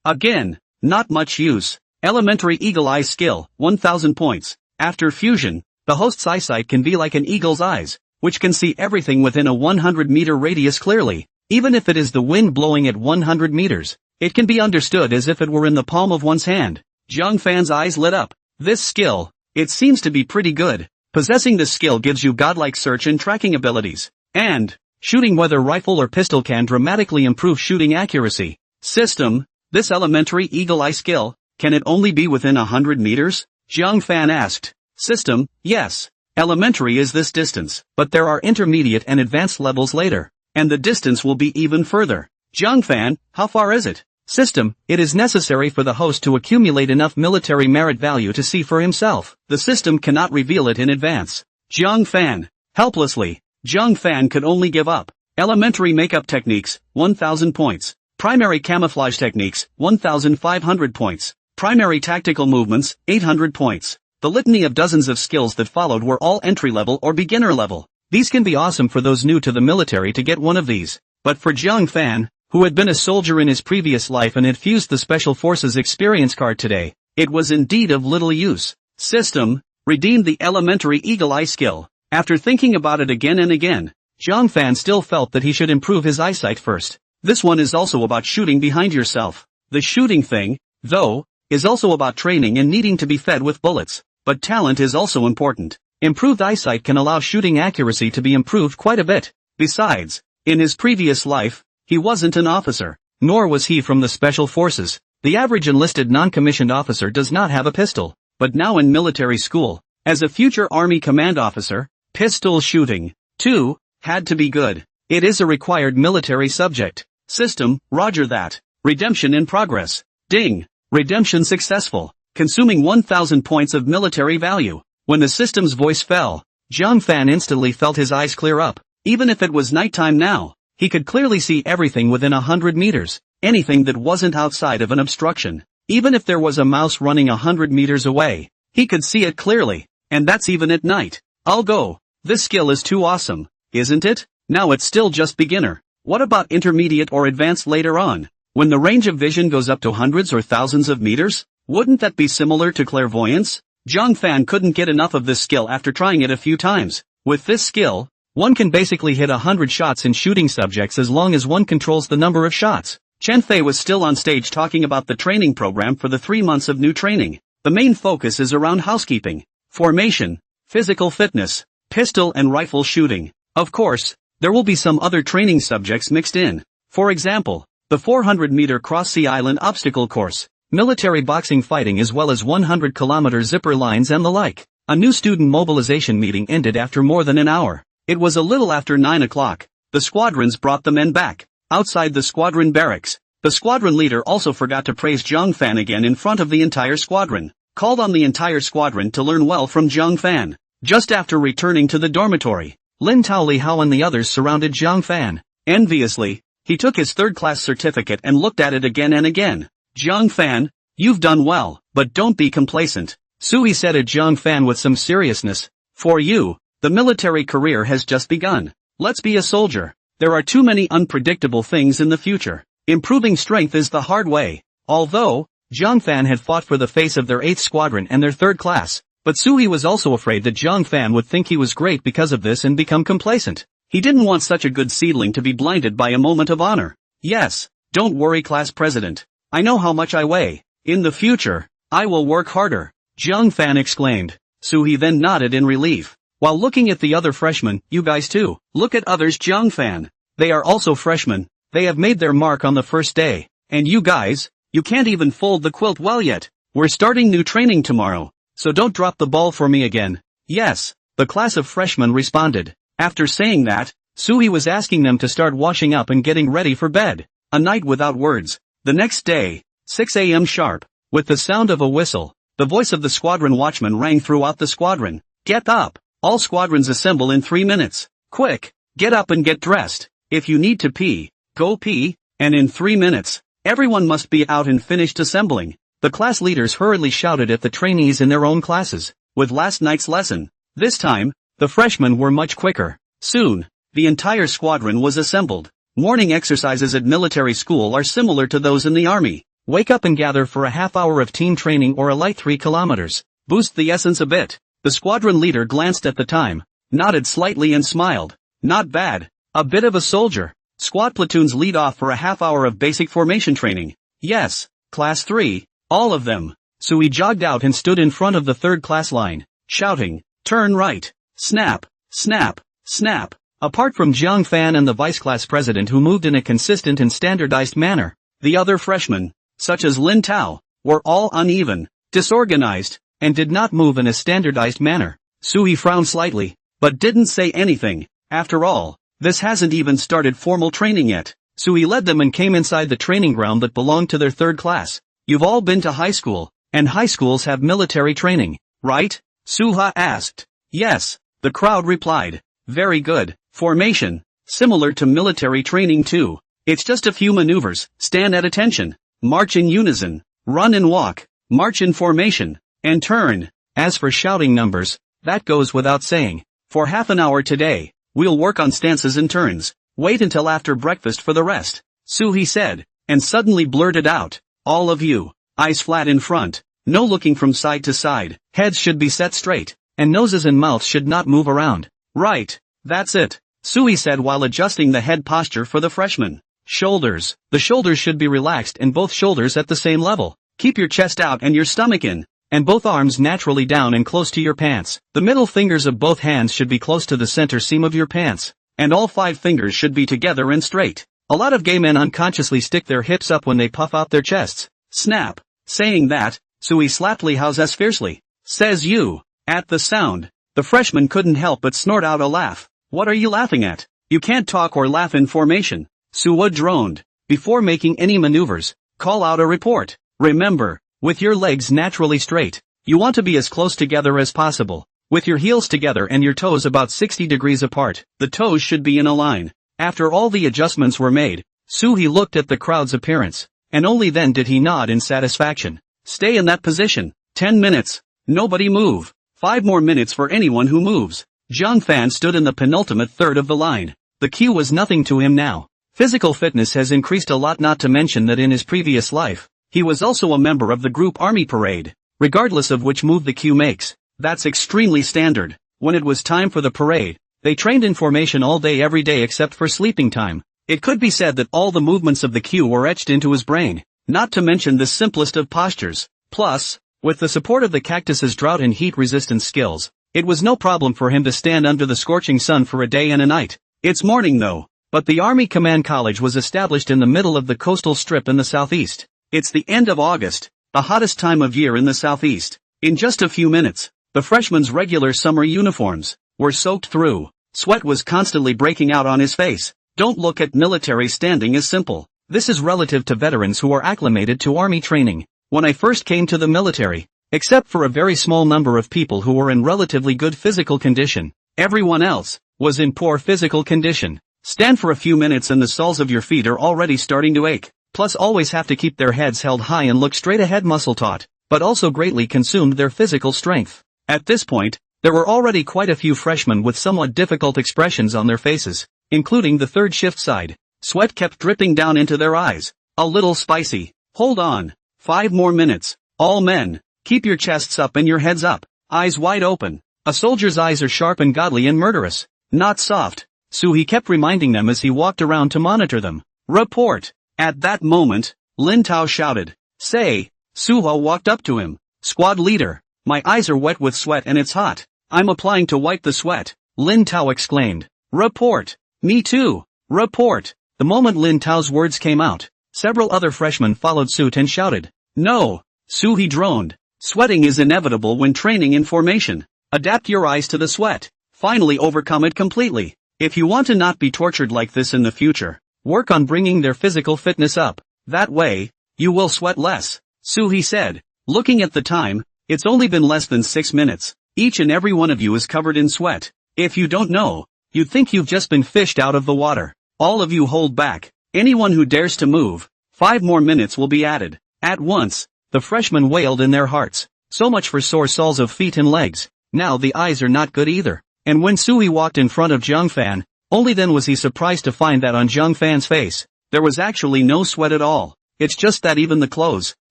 Again, not much use. Elementary Eagle Eye skill, 1000 points. After fusion, the host's eyesight can be like an eagle's eyes, which can see everything within a 100-meter radius clearly. Even if it is the wind blowing at 100 meters, it can be understood as if it were in the palm of one's hand. Zhang Fan's eyes lit up. This skill, it seems to be pretty good. Possessing this skill gives you godlike search and tracking abilities. And shooting whether rifle or pistol can dramatically improve shooting accuracy. System, this elementary Eagle Eye skill, can it only be within 100 meters? Zhang Fan asked. System, yes. Elementary is this distance, but there are intermediate and advanced levels later, and the distance will be even further. Zhang Fan, how far is it? System, it is necessary for the host to accumulate enough military merit value to see for himself. The system cannot reveal it in advance. Zhang Fan, helplessly. Zhang Fan could only give up. Elementary makeup techniques, 1000 points. Primary camouflage techniques, 1500 points. Primary tactical movements, 800 points. The litany of dozens of skills that followed were all entry-level or beginner level. These can be awesome for those new to the military to get one of these. But for Zhang Fan, who had been a soldier in his previous life and had fused the Special Forces experience card today, it was indeed of little use. System, redeemed the elementary Eagle Eye skill. After thinking about it again and again, Zhang Fan still felt that he should improve his eyesight first. This one is also about shooting behind yourself. The shooting thing, though, is also about training and needing to be fed with bullets. But talent is also important. Improved eyesight can allow shooting accuracy to be improved quite a bit. Besides, in his previous life, he wasn't an officer, nor was he from the Special Forces. The average enlisted non-commissioned officer does not have a pistol. But now in military school, as a future Army command officer, pistol shooting, too, had to be good. It is a required military subject. System, roger that. Redemption in progress. Ding. Redemption successful. Consuming 1000 points of military value. When the system's voice fell, Zhang Fan instantly felt his eyes clear up. Even if it was nighttime now, he could clearly see everything within 100 meters. Anything that wasn't outside of an obstruction. Even if there was a mouse running 100 meters away, he could see it clearly. And that's even at night. I'll go. This skill is too awesome, isn't it? Now it's still just beginner. What about intermediate or advanced later on? When the range of vision goes up to hundreds or thousands of meters? Wouldn't that be similar to clairvoyance? Zhang Fan couldn't get enough of this skill after trying it a few times. With this skill, one can basically hit 100 shots in shooting subjects as long as one controls the number of shots. Chen Fei was still on stage talking about the training program for the 3 months of new training. The main focus is around housekeeping, formation, physical fitness, pistol and rifle shooting. Of course, there will be some other training subjects mixed in. For example, the 400-meter cross-sea island obstacle course, military boxing fighting as well as 100-kilometer zipper lines and the like. A new student mobilization meeting ended after more than an hour. It was a little after 9 o'clock. The squadrons brought the men back. Outside the squadron barracks, the squadron leader also forgot to praise Zhang Fan again in front of the entire squadron. Called on the entire squadron to learn well from Zhang Fan. Just after returning to the dormitory, Lin Taoli Hao and the others surrounded Zhang Fan. Enviously, he took his third-class certificate and looked at it again and again. Zhang Fan, you've done well, but don't be complacent. Sui said to Zhang Fan with some seriousness. For you, the military career has just begun. Let's be a soldier. There are too many unpredictable things in the future. Improving strength is the hard way. Although, Zhang Fan had fought for the face of their 8th squadron and their 3rd class, but Sui was also afraid that Zhang Fan would think he was great because of this and become complacent. He didn't want such a good seedling to be blinded by a moment of honor. Yes, don't worry class president. I know how much I weigh. In the future, I will work harder. Zhang Fan exclaimed. Sui then nodded in relief. While looking at the other freshmen, you guys too, look at others Zhang Fan. They are also freshmen. They have made their mark on the first day. And you guys, you can't even fold the quilt well yet. We're starting new training tomorrow. So don't drop the ball for me again. Yes, the class of freshmen responded. After saying that, Sui was asking them to start washing up and getting ready for bed. A night without words. The next day, 6 a.m. sharp, with the sound of a whistle, the voice of the squadron watchman rang throughout the squadron. Get up! All squadrons assemble in 3 minutes. Quick, get up and get dressed. If you need to pee, go pee, and in 3 minutes, everyone must be out and finished assembling. The class leaders hurriedly shouted at the trainees in their own classes. With last night's lesson, this time, the freshmen were much quicker. Soon, the entire squadron was assembled. Morning exercises at military school are similar to those in the army. Wake up and gather for a half hour of team training or a light 3 kilometers. Boost the essence a bit. The squadron leader glanced at the time, nodded slightly and smiled. Not bad. A bit of a soldier. Squad platoons lead off for a half hour of basic formation training. Yes, class 3, all of them. So he jogged out and stood in front of the third class line, shouting, turn right. Snap, snap, snap. Apart from Jiang Fan and the vice class president who moved in a consistent and standardized manner, the other freshmen, such as Lin Tao, were all uneven, disorganized, and did not move in a standardized manner. Sui frowned slightly, but didn't say anything. After all, this hasn't even started formal training yet. Sui led them and came inside the training ground that belonged to their third class. You've all been to high school, and high schools have military training, right? Suha asked. Yes, the crowd replied. Very good. Formation. Similar to military training too. It's just a few maneuvers. Stand at attention. March in unison. Run and walk. March in formation. And turn. As for shouting numbers, that goes without saying. For half an hour today, we'll work on stances and turns. Wait until after breakfast for the rest. Suhi said, and suddenly blurted out. All of you, eyes flat in front. No looking from side to side. Heads should be set straight, and noses and mouths should not move around. Right. That's it. Sui said while adjusting the head posture for the freshmen. Shoulders. The shoulders should be relaxed and both shoulders at the same level. Keep your chest out and your stomach in, and both arms naturally down and close to your pants. The middle fingers of both hands should be close to the center seam of your pants, and all 5 fingers should be together and straight. A lot of gay men unconsciously stick their hips up when they puff out their chests. Snap. Saying that, Sui slapped Li Hao's fiercely. Says you. At the sound, the freshman couldn't help but snort out a laugh. What are you laughing at? You can't talk or laugh in formation. Suwa droned. Before making any maneuvers, call out a report. Remember, with your legs naturally straight, you want to be as close together as possible. With your heels together and your toes about 60 degrees apart, the toes should be in a line. After all the adjustments were made, Suhi looked at the crowd's appearance, and only then did he nod in satisfaction. Stay in that position. 10 minutes. Nobody move. 5 more minutes for anyone who moves. Jiang Fan stood in the penultimate third of the line. The queue was nothing to him now. Physical fitness has increased a lot, not to mention that in his previous life, he was also a member of the group army parade. Regardless of which move the queue makes, that's extremely standard. When it was time for the parade, they trained in formation all day every day except for sleeping time. It could be said that all the movements of the queue were etched into his brain, not to mention the simplest of postures. Plus, with the support of the cactus's drought and heat resistance skills, it was no problem for him to stand under the scorching sun for a day and a night. It's morning though, but the Army Command College was established in the middle of the coastal strip in the southeast. It's the end of August, the hottest time of year in the southeast. In just a few minutes, the freshmen's regular summer uniforms were soaked through. Sweat was constantly breaking out on his face. Don't look at military standing as simple. This is relative to veterans who are acclimated to army training. When I first came to the military, except for a very small number of people who were in relatively good physical condition, everyone else was in poor physical condition. Stand for a few minutes and the soles of your feet are already starting to ache. Plus always have to keep their heads held high and look straight ahead, muscle taut, but also greatly consumed their physical strength. At this point, there were already quite a few freshmen with somewhat difficult expressions on their faces, including the third shift side. Sweat kept dripping down into their eyes. A little spicy. Hold on. 5 more minutes. All men, keep your chests up and your heads up. Eyes wide open. A soldier's eyes are sharp and godly and murderous, not soft. So he kept reminding them as he walked around to monitor them. Report. At that moment, Lin Tao shouted. Say. Suha walked up to him. Squad leader. My eyes are wet with sweat and it's hot. I'm applying to wipe the sweat. Lin Tao exclaimed. Report. Me too. Report. The moment Lin Tao's words came out, several other freshmen followed suit and shouted. No. Suhi droned. Sweating is inevitable when training in formation. Adapt your eyes to the sweat. Finally overcome it completely. If you want to not be tortured like this in the future, work on bringing their physical fitness up. That way, you will sweat less. Suhi said. Looking at the time, it's only been less than 6 minutes. Each and every one of you is covered in sweat. If you don't know, you'd think you've just been fished out of the water. All of you hold back. Anyone who dares to move, 5 more minutes will be added. At once, the freshmen wailed in their hearts. So much for sore soles of feet and legs. Now the eyes are not good either. And when Sui walked in front of Zhang Fan, only then was he surprised to find that on Zhang Fan's face, there was actually no sweat at all. It's just that even the clothes,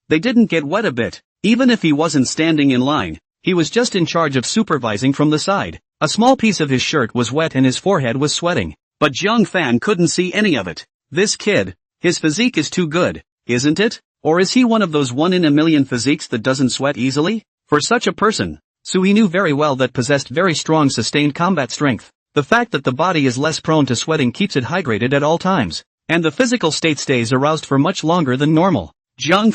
they didn't get wet a bit. Even if he wasn't standing in line, he was just in charge of supervising from the side. A small piece of his shirt was wet and his forehead was sweating. But Zhang Fan couldn't see any of it. This kid, his physique is too good, isn't it? Or is he one of those 1 in a million physiques that doesn't sweat easily? For such a person, Sui knew very well that possessed very strong sustained combat strength. The fact that the body is less prone to sweating keeps it hydrated at all times, and the physical state stays aroused for much longer than normal. Zhang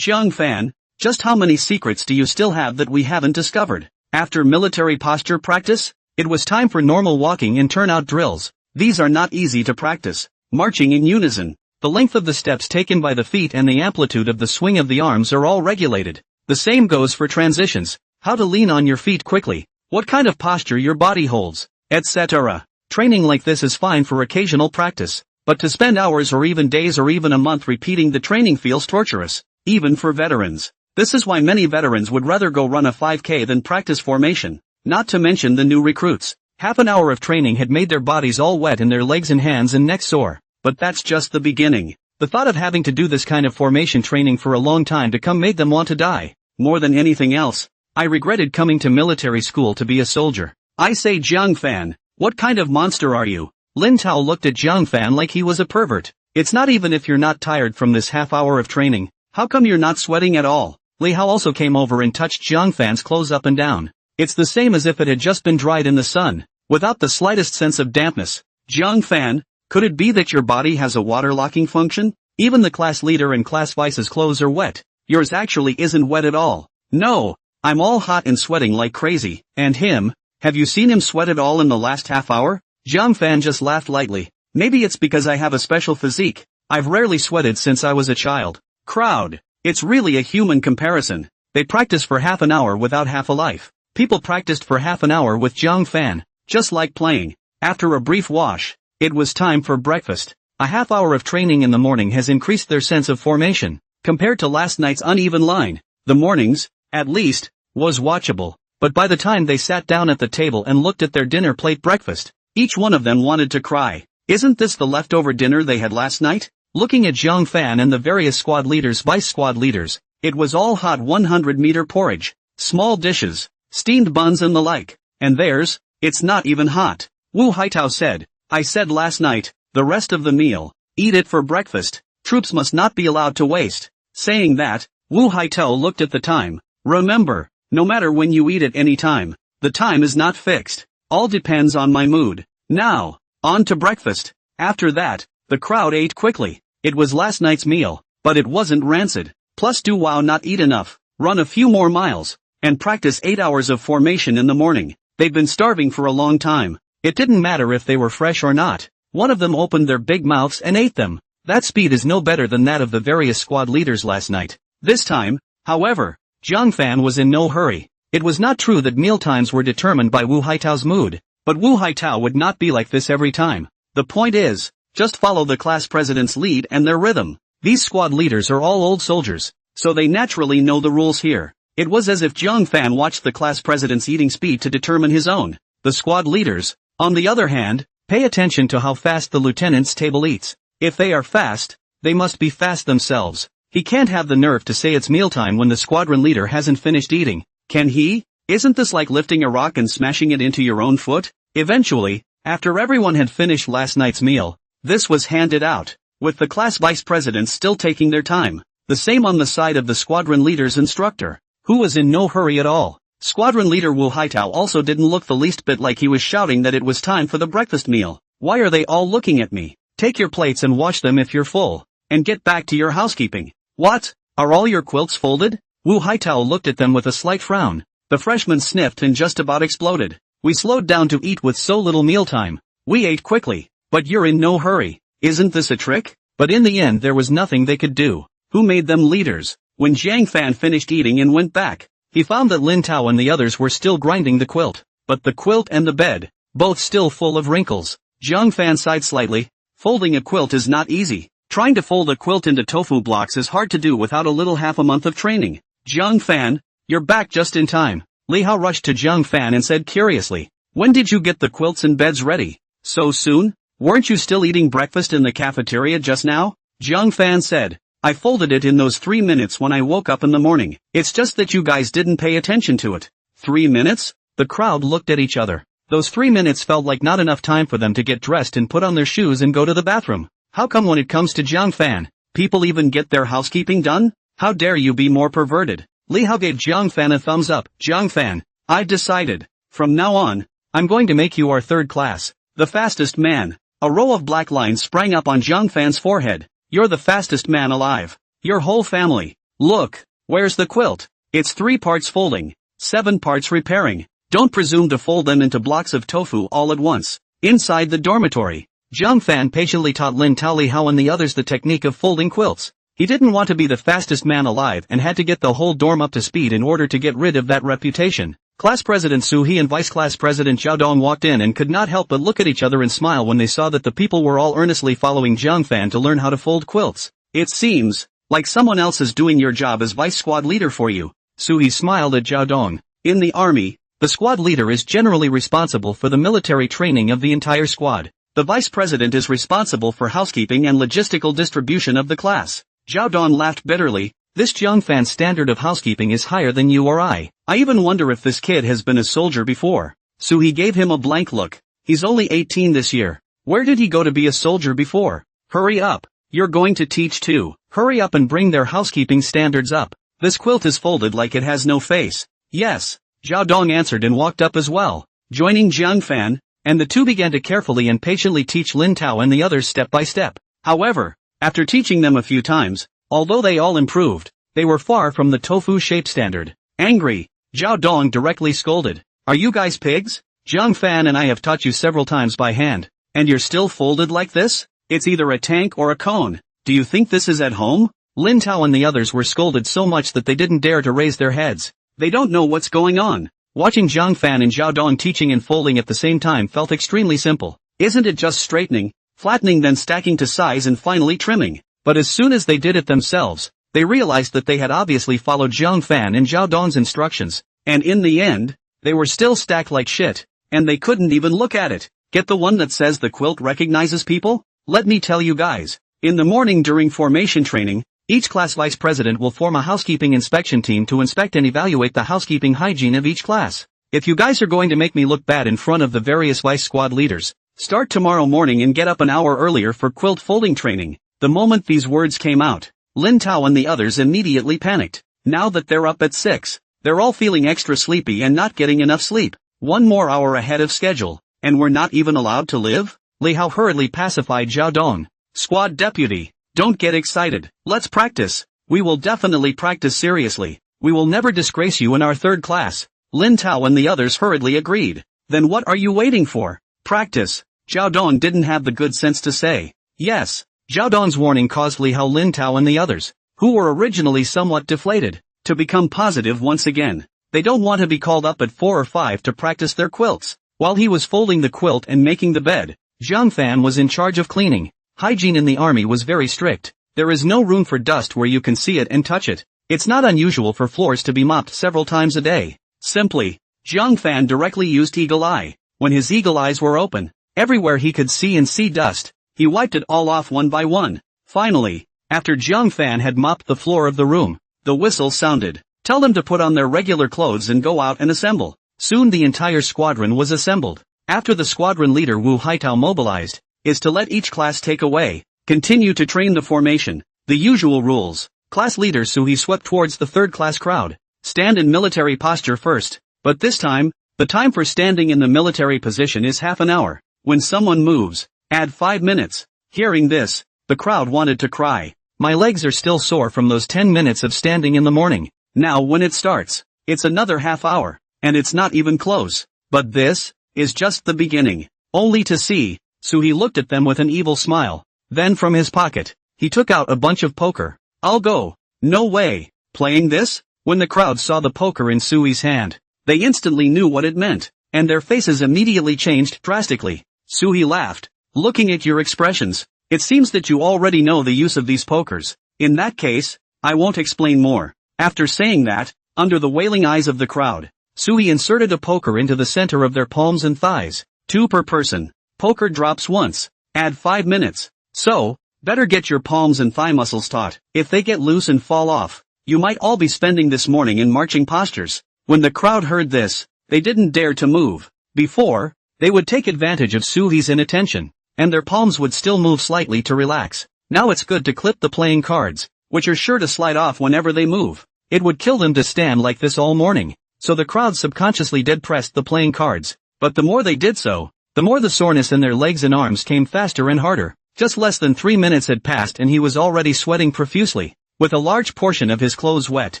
Fan, just how many secrets do you still have that we haven't discovered? After military posture practice, it was time for normal walking and turnout drills. These are not easy to practice. Marching in unison, the length of the steps taken by the feet and the amplitude of the swing of the arms are all regulated. The same goes for transitions, how to lean on your feet quickly, what kind of posture your body holds, etc. Training like this is fine for occasional practice, but to spend hours or even days or even a month repeating the training feels torturous, even for veterans. This is why many veterans would rather go run a 5K than practice formation, not to mention the new recruits. Half an hour of training had made their bodies all wet and their legs and hands and necks sore. But that's just the beginning. The thought of having to do this kind of formation training for a long time to come made them want to die. More than anything else, I regretted coming to military school to be a soldier. I say, Zhang Fan, what kind of monster are you? Lin Tao looked at Zhang Fan like he was a pervert. It's not even if you're not tired from this half hour of training. How come you're not sweating at all? Li Hao also came over and touched Zhang Fan's clothes up and down. It's the same as if it had just been dried in the sun, without the slightest sense of dampness. Zhang Fan, could it be that your body has a water locking function? Even the class leader and class vice's clothes are wet. Yours actually isn't wet at all. No, I'm all hot and sweating like crazy. And him? Have you seen him sweat at all in the last half hour? Zhang Fan just laughed lightly. Maybe it's because I have a special physique. I've rarely sweated since I was a child. Crowd. It's really a human comparison. They practice for half an hour without half a life. People practiced for half an hour with Zhang Fan, just like playing. After a brief wash, it was time for breakfast. A half hour of training in the morning has increased their sense of formation. Compared to last night's uneven line, the mornings, at least, was watchable. But by the time they sat down at the table and looked at their dinner plate breakfast, each one of them wanted to cry. Isn't this the leftover dinner they had last night? Looking at Zhang Fan and the various squad leaders, vice squad leaders, it was all hot 100-meter porridge, small dishes, steamed buns and the like. And theirs, it's not even hot. Wu Haitao said, I said last night, the rest of the meal, eat it for breakfast. Troops must not be allowed to waste. Saying that, Wu Haitao looked at the time. Remember, no matter when you eat at any time, the time is not fixed. All depends on my mood. Now, on to breakfast. After that, the crowd ate quickly. It was last night's meal, but it wasn't rancid. Plus do wow not eat enough, run a few more miles, and practice 8 hours of formation in the morning. They've been starving for a long time. It didn't matter if they were fresh or not. One of them opened their big mouths and ate them. That speed is no better than that of the various squad leaders last night. This time, however, Zhang Fan was in no hurry. It was not true that mealtimes were determined by Wu Haitao's mood, but Wu Haitao would not be like this every time. The point is, just follow the class president's lead and their rhythm. These squad leaders are all old soldiers, so they naturally know the rules here. It was as if Zhang Fan watched the class president's eating speed to determine his own. The squad leaders, on the other hand, pay attention to how fast the lieutenant's table eats. If they are fast, they must be fast themselves. He can't have the nerve to say it's mealtime when the squadron leader hasn't finished eating, can he? Isn't this like lifting a rock and smashing it into your own foot? Eventually, after everyone had finished last night's meal, this was handed out, with the class vice presidents still taking their time. The same on the side of the squadron leader's instructor, who was in no hurry at all. Squadron leader Wu Haitao also didn't look the least bit like he was shouting that it was time for the breakfast meal. Why are they all looking at me? Take your plates and wash them if you're full, and get back to your housekeeping. What? Are all your quilts folded? Wu Haitao looked at them with a slight frown. The freshman sniffed and just about exploded. We slowed down to eat with so little mealtime. We ate quickly. But you're in no hurry. Isn't this a trick? But in the end there was nothing they could do. Who made them leaders? When Zhang Fan finished eating and went back, he found that Lin Tao and the others were still grinding the quilt. But the quilt and the bed, both still full of wrinkles. Zhang Fan sighed slightly. Folding a quilt is not easy. Trying to fold a quilt into tofu blocks is hard to do without a little half a month of training. Jiang Fan, you're back just in time. Li Hao rushed to Jiang Fan and said curiously, when did you get the quilts and beds ready? So soon? Weren't you still eating breakfast in the cafeteria just now? Jiang Fan said, I folded it in those 3 minutes when I woke up in the morning. It's just that you guys didn't pay attention to it. 3 minutes? The crowd looked at each other. Those 3 minutes felt like not enough time for them to get dressed and put on their shoes and go to the bathroom. How come when it comes to Jiang Fan, people even get their housekeeping done? How dare you be more perverted? Li Hao gave Jiang Fan a thumbs up. Jiang Fan, I decided. From now on, I'm going to make you our third class. The fastest man. A row of black lines sprang up on Jiang Fan's forehead. You're the fastest man alive. Your whole family. Look, where's the quilt? It's 3 parts folding, 7 parts repairing. Don't presume to fold them into blocks of tofu all at once. Inside the dormitory, Jiang Fan patiently taught Lin Tao, Li Hao and the others the technique of folding quilts. He didn't want to be the fastest man alive and had to get the whole dorm up to speed in order to get rid of that reputation. Class President Su He and Vice Class President Zhao Dong walked in and could not help but look at each other and smile when they saw that the people were all earnestly following Jiang Fan to learn how to fold quilts. It seems like someone else is doing your job as vice squad leader for you. Su He smiled at Zhao Dong. In the army, the squad leader is generally responsible for the military training of the entire squad. The vice president is responsible for housekeeping and logistical distribution of the class. Zhao Dong laughed bitterly. This Jiang Fan's standard of housekeeping is higher than you or I. I even wonder if this kid has been a soldier before. Su He gave him a blank look. He's only 18 this year. Where did he go to be a soldier before? Hurry up. You're going to teach too. Hurry up and bring their housekeeping standards up. This quilt is folded like it has no face. Yes. Zhao Dong answered and walked up as well, joining Jiang Fan, and the two began to carefully and patiently teach Lin Tao and the others step by step. However, after teaching them a few times, although they all improved, they were far from the tofu shape standard. Angry, Zhao Dong directly scolded. Are you guys pigs? Jiang Fan and I have taught you several times by hand, and you're still folded like this? It's either a tank or a cone. Do you think this is at home? Lin Tao and the others were scolded so much that they didn't dare to raise their heads. They don't know what's going on. Watching Jiang Fan and Zhao Dong teaching and folding at the same time felt extremely simple. Isn't it just straightening, flattening, then stacking to size and finally trimming? But as soon as they did it themselves, they realized that they had obviously followed Jiang Fan and Zhao Dong's instructions, and in the end, they were still stacked like shit, and they couldn't even look at it. Get the one that says the quilt recognizes people? Let me tell you guys. In the morning during formation training, each class vice president will form a housekeeping inspection team to inspect and evaluate the housekeeping hygiene of each class. If you guys are going to make me look bad in front of the various vice squad leaders, start tomorrow morning and get up an hour earlier for quilt folding training. The moment these words came out, Lin Tao and the others immediately panicked. Now that they're up at 6, they're all feeling extra sleepy and not getting enough sleep. 1 more hour ahead of schedule, and we're not even allowed to live? Li Hao hurriedly pacified Zhao Dong. Squad deputy, don't get excited. Let's practice. We will definitely practice seriously. We will never disgrace you in our third class. Lin Tao and the others hurriedly agreed. Then what are you waiting for? Practice. Zhao Dong didn't have the good sense to say yes. Zhao Dong's warning caused Li Hao, Lin Tao and the others, who were originally somewhat deflated, to become positive once again. They don't want to be called up at 4 or 5 to practice their quilts. While he was folding the quilt and making the bed, Jiang Fan was in charge of cleaning. Hygiene in the army was very strict. There is no room for dust where you can see it and touch it. It's not unusual for floors to be mopped several times a day. Simply, Jiang Fan directly used eagle eye. When his eagle eyes were open, everywhere he could see dust, he wiped it all off one by one. Finally, after Jiang Fan had mopped the floor of the room, the whistle sounded. Tell them to put on their regular clothes and go out and assemble. Soon the entire squadron was assembled. After the squadron leader Wu Haitao mobilized, is to let each class take away, continue to train the formation, the usual rules. Class leader Su He swept towards the third class crowd. Stand in military posture first, but this time, the time for standing in the military position is half an hour. When someone moves, add 5 minutes. Hearing this, the crowd wanted to cry. My legs are still sore from those 10 minutes of standing in the morning. Now when it starts, it's another half hour, and it's not even close. But this is just the beginning. Only to see. So he looked at them with an evil smile. Then from his pocket, he took out a bunch of poker. I'll go. No way. Playing this? When the crowd saw the poker in Sui's hand, they instantly knew what it meant, and their faces immediately changed drastically. Sui laughed. Looking at your expressions, It seems that you already know the use of these pokers. In that case, I won't explain more. After saying that, under the wailing eyes of the crowd, Sui inserted a poker into the center of their palms and thighs. 2 per person. Poker drops once. Add 5 minutes. So, better get your palms and thigh muscles taut. If they get loose and fall off, you might all be spending this morning in marching postures. When the crowd heard this, they didn't dare to move. Before, they would take advantage of Sui's inattention, and their palms would still move slightly to relax. Now it's good to clip the playing cards, which are sure to slide off whenever they move. It would kill them to stand like this all morning. So the crowd subconsciously dead-pressed the playing cards, but the more they did so, the more the soreness in their legs and arms came faster and harder. Just less than 3 minutes had passed and he was already sweating profusely, with a large portion of his clothes wet,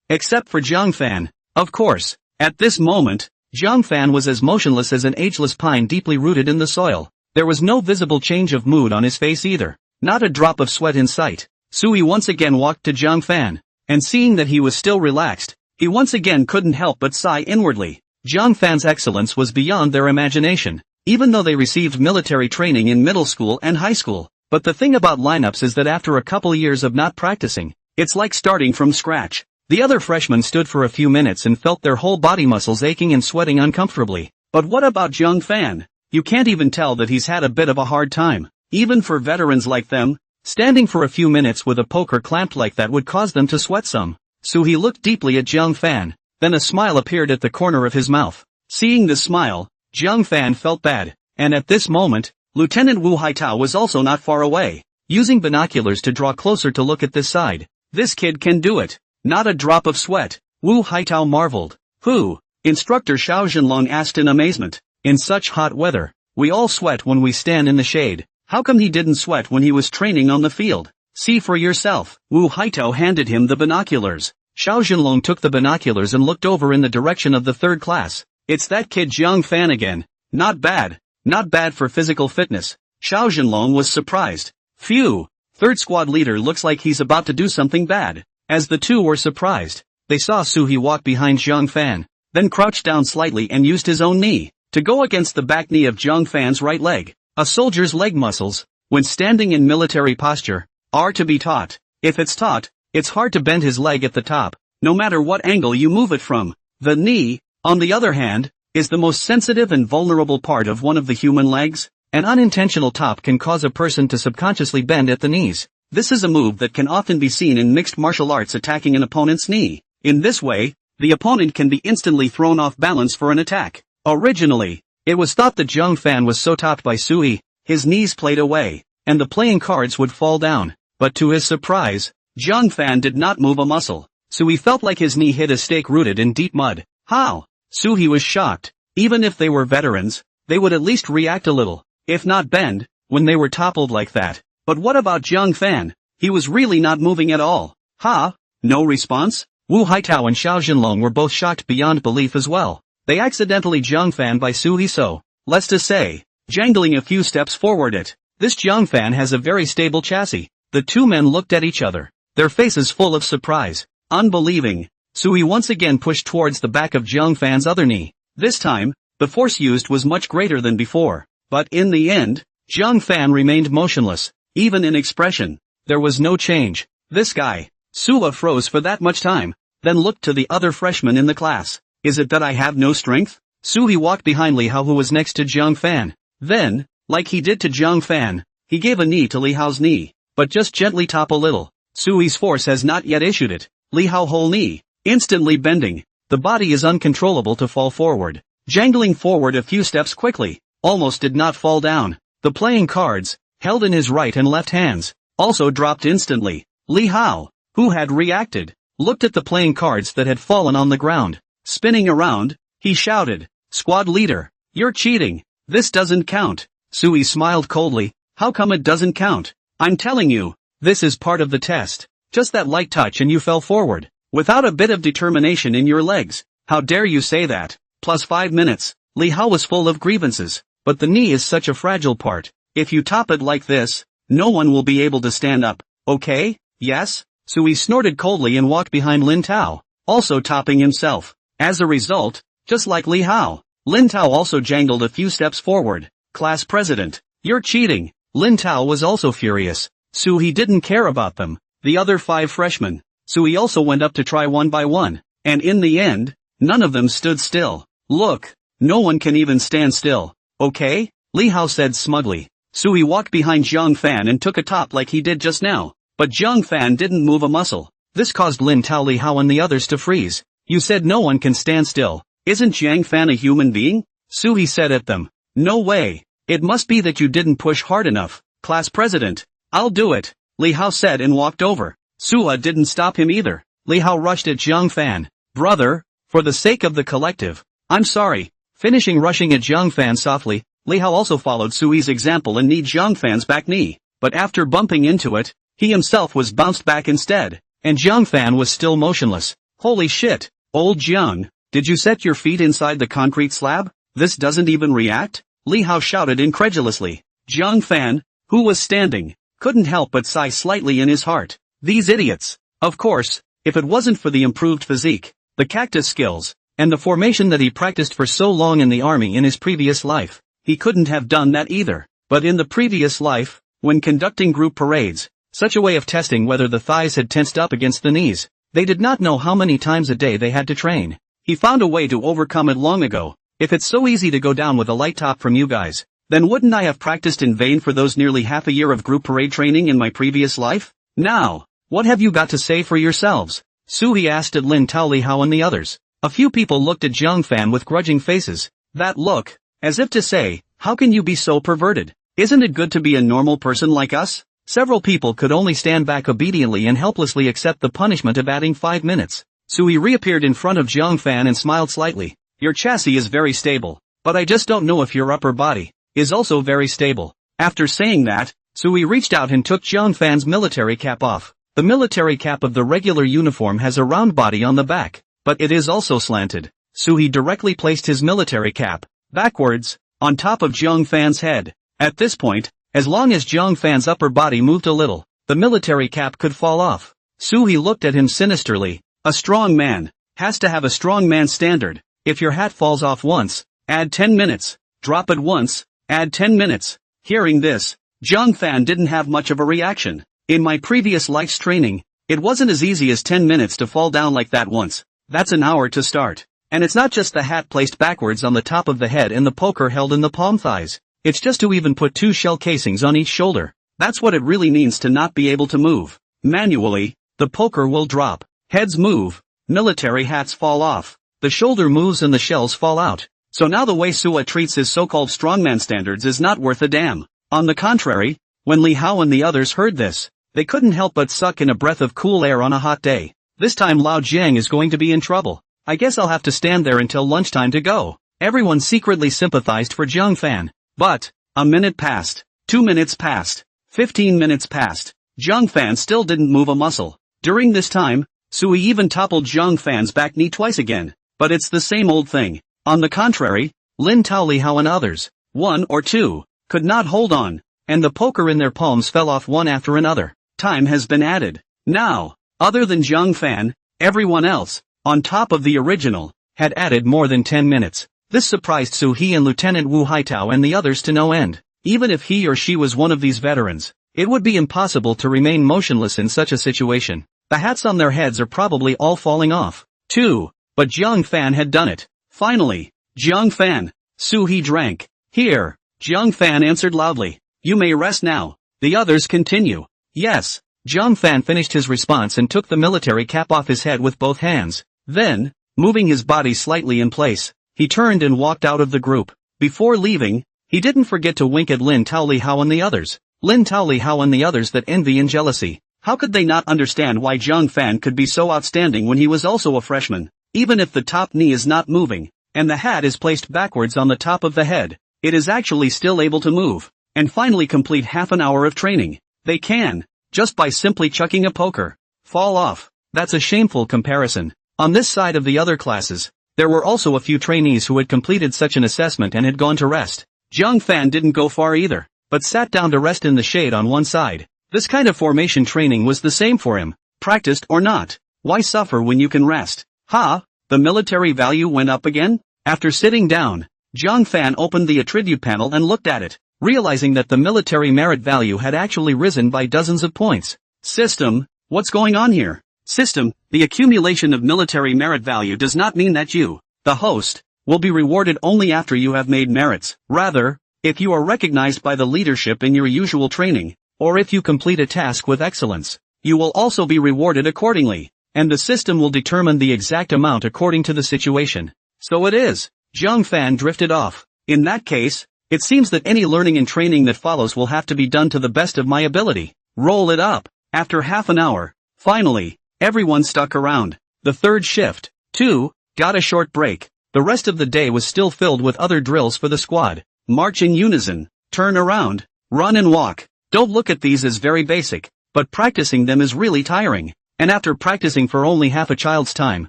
except for Jiang Fan. Of course, at this moment, Jiang Fan was as motionless as an ageless pine deeply rooted in the soil. There was no visible change of mood on his face either, not a drop of sweat in sight. Sui once again walked to Jiang Fan, and seeing that he was still relaxed, he once again couldn't help but sigh inwardly. Jiang Fan's excellence was beyond their imagination, even though they received military training in middle school and high school. But the thing about lineups is that after a couple years of not practicing, it's like starting from scratch. The other freshmen stood for a few minutes and felt their whole body muscles aching and sweating uncomfortably. But what about Jiang Fan? You can't even tell that he's had a bit of a hard time. Even for veterans like them, standing for a few minutes with a poker clamped like that would cause them to sweat some. So he looked deeply at Jiang Fan, then a smile appeared at the corner of his mouth. Seeing the smile, Jiang Fan felt bad, and at this moment, Lieutenant Wu Haitao was also not far away, using binoculars to draw closer to look at this side. This kid can do it. Not a drop of sweat. Wu Haitao marveled. Who? Instructor Xiao Zhenlong asked in amazement. In such hot weather, we all sweat when we stand in the shade. How come he didn't sweat when he was training on the field? See for yourself. Wu Haitao handed him the binoculars. Xiao Zhenlong took the binoculars and looked over in the direction of the 3rd class. It's that kid Jiang Fan again. Not bad. Not bad for physical fitness. Xiao Zhenlong was surprised. Phew. 3rd squad leader looks like he's about to do something bad. As the two were surprised, they saw Suhi walk behind Jiang Fan, then crouched down slightly and used his own knee to go against the back knee of Jiang Fan's right leg. A soldier's leg muscles, when standing in military posture, are to be taut. If it's taut, it's hard to bend his leg at the top, no matter what angle you move it from. The knee, on the other hand, is the most sensitive and vulnerable part of one of the human legs. An unintentional top can cause a person to subconsciously bend at the knees. This is a move that can often be seen in mixed martial arts attacking an opponent's knee. In this way, the opponent can be instantly thrown off balance for an attack. Originally, it was thought that Jiang Fan was so topped by Sui, his knees played away, and the playing cards would fall down. But to his surprise, Jiang Fan did not move a muscle. Sui felt like his knee hit a stake rooted in deep mud. How? Sui was shocked. Even if they were veterans, they would at least react a little, if not bend, when they were toppled like that. But what about Jiang Fan? He was really not moving at all. Ha? No response? Wu Haitao and Xiao Zhenlong were both shocked beyond belief as well. They accidentally Jiang Fan by Sui so, let's to say, jangling a few steps forward it. This Jiang Fan has a very stable chassis. The two men looked at each other, their faces full of surprise. Unbelieving. Sui once again pushed towards the back of Jiang Fan's other knee. This time, the force used was much greater than before. But in the end, Jiang Fan remained motionless. Even in expression, there was no change. This guy. Sua froze for that much time, then looked to the other freshmen in the class. Is it that I have no strength? Sui walked behind Li Hao who was next to Jiang Fan. Then, like he did to Jiang Fan, he gave a knee to Li Hao's knee, but just gently top a little. Sui's force has not yet issued it. Li Hao whole knee, instantly bending. The body is uncontrollable to fall forward. Jangling forward a few steps quickly, almost did not fall down. The playing cards, held in his right and left hands, also dropped instantly. Li Hao, who had reacted, looked at the playing cards that had fallen on the ground. Spinning around, he shouted, "Squad leader, you're cheating. This doesn't count." Sui smiled coldly. How come it doesn't count? I'm telling you, this is part of the test. Just that light touch and you fell forward, without a bit of determination in your legs. How dare you say that? Plus 5 minutes. Li Hao was full of grievances, but the knee is such a fragile part. If you top it like this, no one will be able to stand up. Okay? Yes? Sui snorted coldly and walked behind Lin Tao, also topping himself. As a result, just like Li Hao, Lin Tao also jangled a few steps forward. Class president, you're cheating. Lin Tao was also furious. He didn't care about them, the other 5 freshmen. He also went up to try one by one. And in the end, none of them stood still. Look, no one can even stand still. Okay? Li Hao said smugly. He walked behind Zhang Fan and took a top like he did just now. But Zhang Fan didn't move a muscle. This caused Lin Tao, Li Hao and the others to freeze. You said no one can stand still. Isn't Zhang Fan a human being? He said at them. No way. It must be that you didn't push hard enough. Class president. I'll do it, Li Hao said and walked over. Sua didn't stop him either. Li Hao rushed at Zhang Fan. Brother, for the sake of the collective. I'm sorry. Finishing rushing at Zhang Fan softly, Li Hao also followed Sui's example and kneed Zhang Fan's back knee. But after bumping into it, he himself was bounced back instead. And Zhang Fan was still motionless. Holy shit, old Zhang, did you set your feet inside the concrete slab? This doesn't even react? Li Hao shouted incredulously. Zhang Fan, who was standing, couldn't help but sigh slightly in his heart. These idiots. Of course, if it wasn't for the improved physique, the cactus skills, and the formation that he practiced for so long in the army in his previous life, he couldn't have done that either. But in the previous life, when conducting group parades, such a way of testing whether the thighs had tensed up against the knees, they did not know how many times a day they had to train. He found a way to overcome it long ago. If it's so easy to go down with a light top from you guys, then wouldn't I have practiced in vain for those nearly half a year of group parade training in my previous life? Now, what have you got to say for yourselves? He asked at Lin Tao, Li Hao and the others. A few people looked at Zhang Fan with grudging faces. That look, as if to say, how can you be so perverted? Isn't it good to be a normal person like us? Several people could only stand back obediently and helplessly accept the punishment of adding 5 minutes. He reappeared in front of Zhang Fan and smiled slightly. Your chassis is very stable, but I just don't know if your upper body is also very stable. After saying that, he reached out and took Zhang Fan's military cap off. The military cap of the regular uniform has a round body on the back, but it is also slanted. He directly placed his military cap, backwards, on top of Zhang Fan's head. At this point, as long as Zhang Fan's upper body moved a little, the military cap could fall off. He looked at him sinisterly. A strong man has to have a strong man standard. If your hat falls off once, add 10 minutes. Drop it once, add 10 minutes. Hearing this, Zhang Fan didn't have much of a reaction. In my previous life's training, it wasn't as easy as 10 minutes to fall down like that once. That's an hour to start. And it's not just the hat placed backwards on the top of the head and the poker held in the palm thighs. It's just to even put 2 shell casings on each shoulder. That's what it really means to not be able to move. Manually, the poker will drop. Heads move. Military hats fall off. The shoulder moves and the shells fall out. So now the way Sua treats his so-called strongman standards is not worth a damn. On the contrary, when Li Hao and the others heard this, they couldn't help but suck in a breath of cool air on a hot day. This time Lao Jiang is going to be in trouble. I guess I'll have to stand there until lunchtime to go. Everyone secretly sympathized for Zhang Fan. But, a minute passed, 2 minutes passed, 15 minutes passed. Zhang Fan still didn't move a muscle. During this time, Sui even toppled Zhang Fan's back knee twice again. But it's the same old thing. On the contrary, Lin Tao, Li Hao and others, 1 or 2, could not hold on, and the poker in their palms fell off one after another. Time has been added. Now, other than Zhang Fan, everyone else, on top of the original, had added more than 10 minutes. This surprised Su He and Lieutenant Wu Haitao and the others to no end. Even if he or she was one of these veterans, it would be impossible to remain motionless in such a situation. The hats on their heads are probably all falling off, too. But Zhang Fan had done it. Finally, Zhang Fan. Su He drank. Here, Zhang Fan answered loudly. You may rest now. The others continue. Yes. Zhang Fan finished his response and took the military cap off his head with both hands. Then, moving his body slightly in place, he turned and walked out of the group. Before leaving, he didn't forget to wink at Lin Tao, Li Hao and the others. Lin Tao, Li Hao and the others that envy and jealousy. How could they not understand why Zhang Fan could be so outstanding when he was also a freshman? Even if the top knee is not moving, and the hat is placed backwards on the top of the head, it is actually still able to move, and finally complete half an hour of training. They can, just by simply chucking a poker, fall off. That's a shameful comparison. On this side of the other classes, there were also a few trainees who had completed such an assessment and had gone to rest. Zhang Fan didn't go far either, but sat down to rest in the shade on one side. This kind of formation training was the same for him, practiced or not. Why suffer when you can rest? Ha! The military value went up again? After sitting down, Zhang Fan opened the attribute panel and looked at it. realizing that the military merit value had actually risen by dozens of points. System, what's going on here? System, the accumulation of military merit value does not mean that you, the host, will be rewarded only after you have made merits. Rather, if you are recognized by the leadership in your usual training, or if you complete a task with excellence, you will also be rewarded accordingly, and the system will determine the exact amount according to the situation. So it is. Zhang Fan drifted off. In that case, it seems that any learning and training that follows will have to be done to the best of my ability. Roll it up. After half an hour, finally, everyone stuck around. The third shift, too, got a short break. The rest of the day was still filled with other drills for the squad. March in unison, turn around, run and walk. Don't look at these as very basic, but practicing them is really tiring. And after practicing for only half a child's time,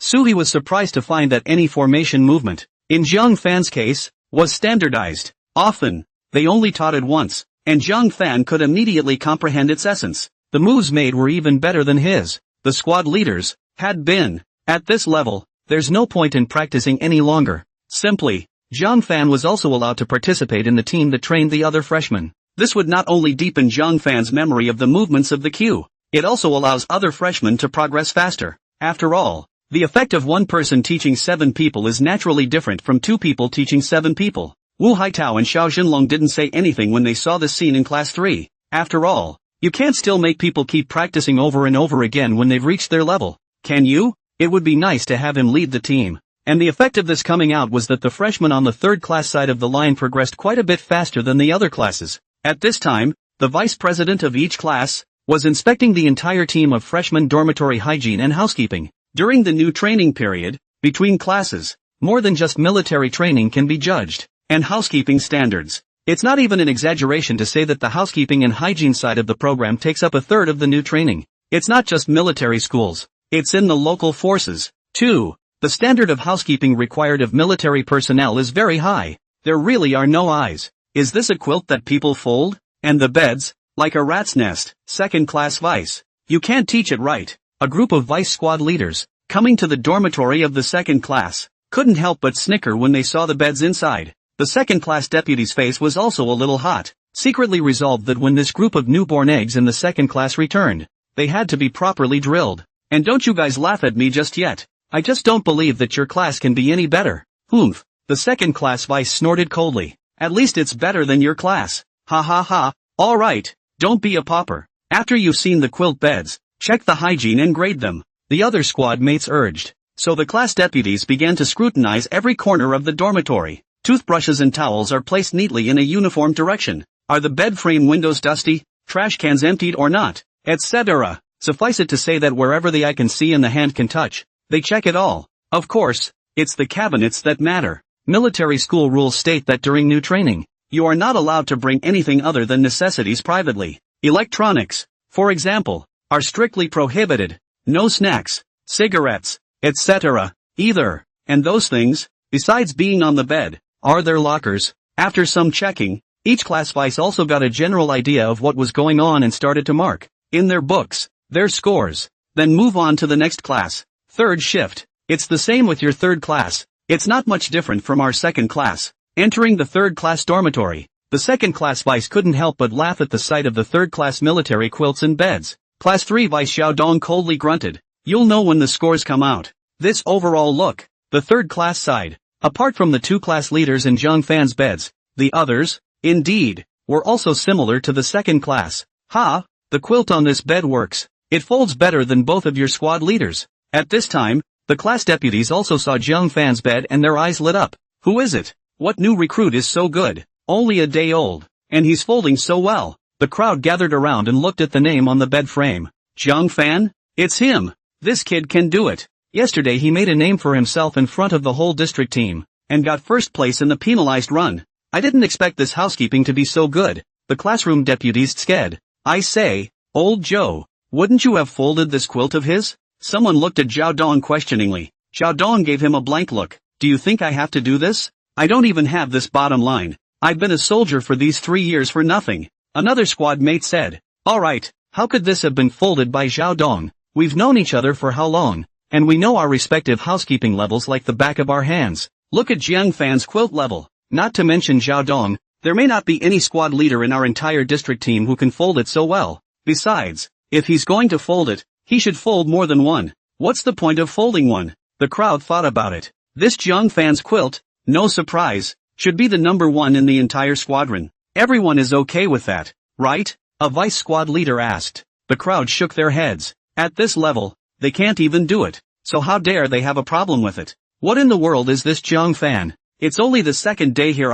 Suhi was surprised to find that any formation movement, in Zhang Fan's case, was standardized. Often, they only taught it once, and Zhang Fan could immediately comprehend its essence. The moves made were even better than his. The squad leaders had been. At this level, there's no point in practicing any longer. Simply, Zhang Fan was also allowed to participate in the team that trained the other freshmen. This would not only deepen Zhang Fan's memory of the movements of the queue, it also allows other freshmen to progress faster. After all, the effect of one person teaching 7 people is naturally different from 2 people teaching 7 people. Wu Haitao and Xiao Jinlong didn't say anything when they saw this scene in class 3. After all, you can't still make people keep practicing over and over again when they've reached their level, can you? It would be nice to have him lead the team. And the effect of this coming out was that the freshmen on the third class side of the line progressed quite a bit faster than the other classes. At this time, the vice president of each class was inspecting the entire team of freshmen dormitory hygiene and housekeeping. During the new training period, between classes, more than just military training can be judged, and housekeeping standards. It's not even an exaggeration to say that the housekeeping and hygiene side of the program takes up a third of the new training. It's not just military schools, it's in the local forces, too. The standard of housekeeping required of military personnel is very high. There really are no eyes. Is this a quilt that people fold? And the beds? Like a rat's nest. Second class vice. You can't teach it right. A group of vice squad leaders, coming to the dormitory of the second class, couldn't help but snicker when they saw the beds inside. The second class deputy's face was also a little hot, secretly resolved that when this group of newborn eggs in the second class returned, they had to be properly drilled. And don't you guys laugh at me just yet. I just don't believe that your class can be any better. Oomph. The second class vice snorted coldly. At least it's better than your class. Ha ha ha. Alright, don't be a pauper. After you've seen the quilt beds, check the hygiene and grade them, the other squad mates urged. So the class deputies began to scrutinize every corner of the dormitory. Toothbrushes and towels are placed neatly in a uniform direction. Are the bed frame windows dusty, trash cans emptied or not, etc. Suffice it to say that wherever the eye can see and the hand can touch, they check it all. Of course, it's the cabinets that matter. Military school rules state that during new training, you are not allowed to bring anything other than necessities privately. Electronics, for example, are strictly prohibited. No snacks, cigarettes, etc. either. And those things, besides being on the bed, are their lockers. After some checking, each class vice also got a general idea of what was going on and started to mark, in their books, their scores. Then move on to the next class. Third shift. It's the same with your third class. It's not much different from our second class. Entering the third class dormitory, the second class vice couldn't help but laugh at the sight of the third class military quilts and beds. Class 3 vice Xiao Dong coldly grunted. You'll know when the scores come out. This overall look, the third class side, apart from the 2 class leaders and Zhang Fan's beds, the others, indeed, were also similar to the second class. Ha! The quilt on this bed works. It folds better than both of your squad leaders. At this time, the class deputies also saw Zhang Fan's bed and their eyes lit up. Who is it? What new recruit is so good? Only a day old. And he's folding so well. The crowd gathered around and looked at the name on the bed frame. Zhang Fan? It's him. This kid can do it. Yesterday he made a name for himself in front of the whole district team, and got first place in the penalized run. I didn't expect this housekeeping to be so good. The classroom deputies sked. I say, old Joe, wouldn't you have folded this quilt of his? Someone looked at Zhao Dong questioningly. Zhao Dong gave him a blank look. Do you think I have to do this? I don't even have this bottom line. I've been a soldier for these 3 years for nothing. Another squad mate said. Alright, how could this have been folded by Zhao Dong? We've known each other for how long? And we know our respective housekeeping levels like the back of our hands. Look at Jiang Fan's quilt level. Not to mention Zhao Dong, There may not be any squad leader in our entire district team who can fold it so well. Besides, if he's going to fold it, he should fold more than one. What's the point of folding one? The crowd thought about it. This Jiang Fan's quilt, no surprise, should be the number one in the entire squadron. Everyone is okay with that, right? A vice squad leader asked. The crowd shook their heads. At this level, they can't even do it. So how dare they have a problem with it? What in the world is this Jiang Fan? It's only the second day here,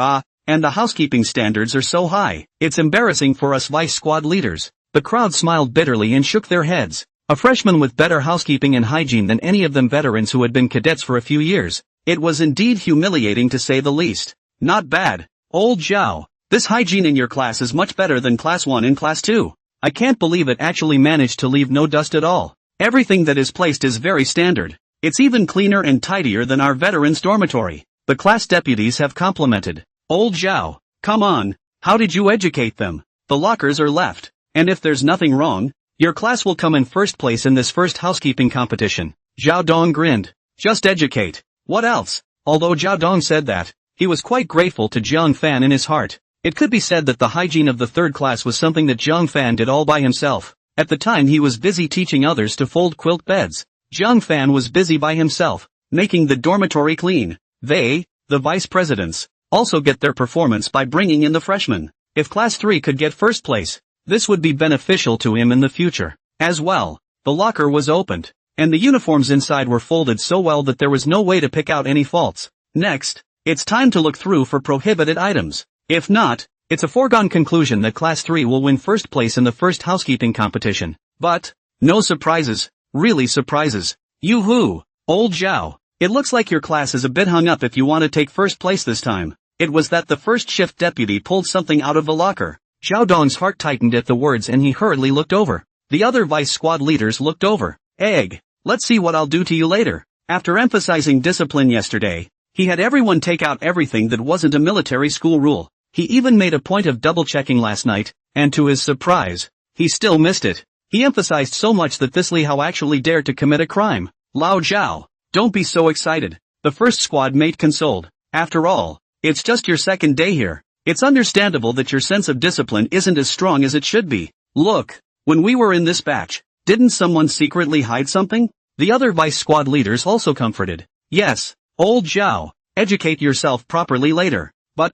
and the housekeeping standards are so high. It's embarrassing for us vice squad leaders. The crowd smiled bitterly and shook their heads. A freshman with better housekeeping and hygiene than any of them veterans who had been cadets for a few years. It was indeed humiliating to say the least. Not bad. Old Zhao, this hygiene in your class is much better than class 1 and class 2. I can't believe it actually managed to leave no dust at all. Everything that is placed is very standard. It's even cleaner and tidier than our veterans' dormitory. The class deputies have complimented. Old Zhao, come on, how did you educate them? The lockers are left, and if there's nothing wrong, your class will come in first place in this first housekeeping competition. Zhao Dong grinned. Just educate. What else? Although Zhao Dong said that, he was quite grateful to Jiang Fan in his heart. It could be said that the hygiene of the third class was something that Jiang Fan did all by himself. At the time he was busy teaching others to fold quilt beds. Jiang Fan was busy by himself, making the dormitory clean. They, the vice presidents, also get their performance by bringing in the freshmen. If class 3 could get first place, this would be beneficial to him in the future. As well, the locker was opened, and the uniforms inside were folded so well that there was no way to pick out any faults. Next, it's time to look through for prohibited items. If not, it's a foregone conclusion that class 3 will win first place in the first housekeeping competition. But, no surprises, really surprises. Yoo-hoo, old Zhao, it looks like your class is a bit hung up if you want to take first place this time. It was that the first shift deputy pulled something out of the locker. Zhao Dong's heart tightened at the words and he hurriedly looked over. The other vice squad leaders looked over. Egg, let's see what I'll do to you later. After emphasizing discipline yesterday, he had everyone take out everything that wasn't a military school rule. He even made a point of double-checking last night, and to his surprise, he still missed it. He emphasized so much that this Li Hao actually dared to commit a crime. Lao Zhao, don't be so excited. The first squad mate consoled. After all, it's just your second day here. It's understandable that your sense of discipline isn't as strong as it should be. Look, when we were in this batch, didn't someone secretly hide something? The other vice squad leaders also comforted. Yes, old Zhao, educate yourself properly later. But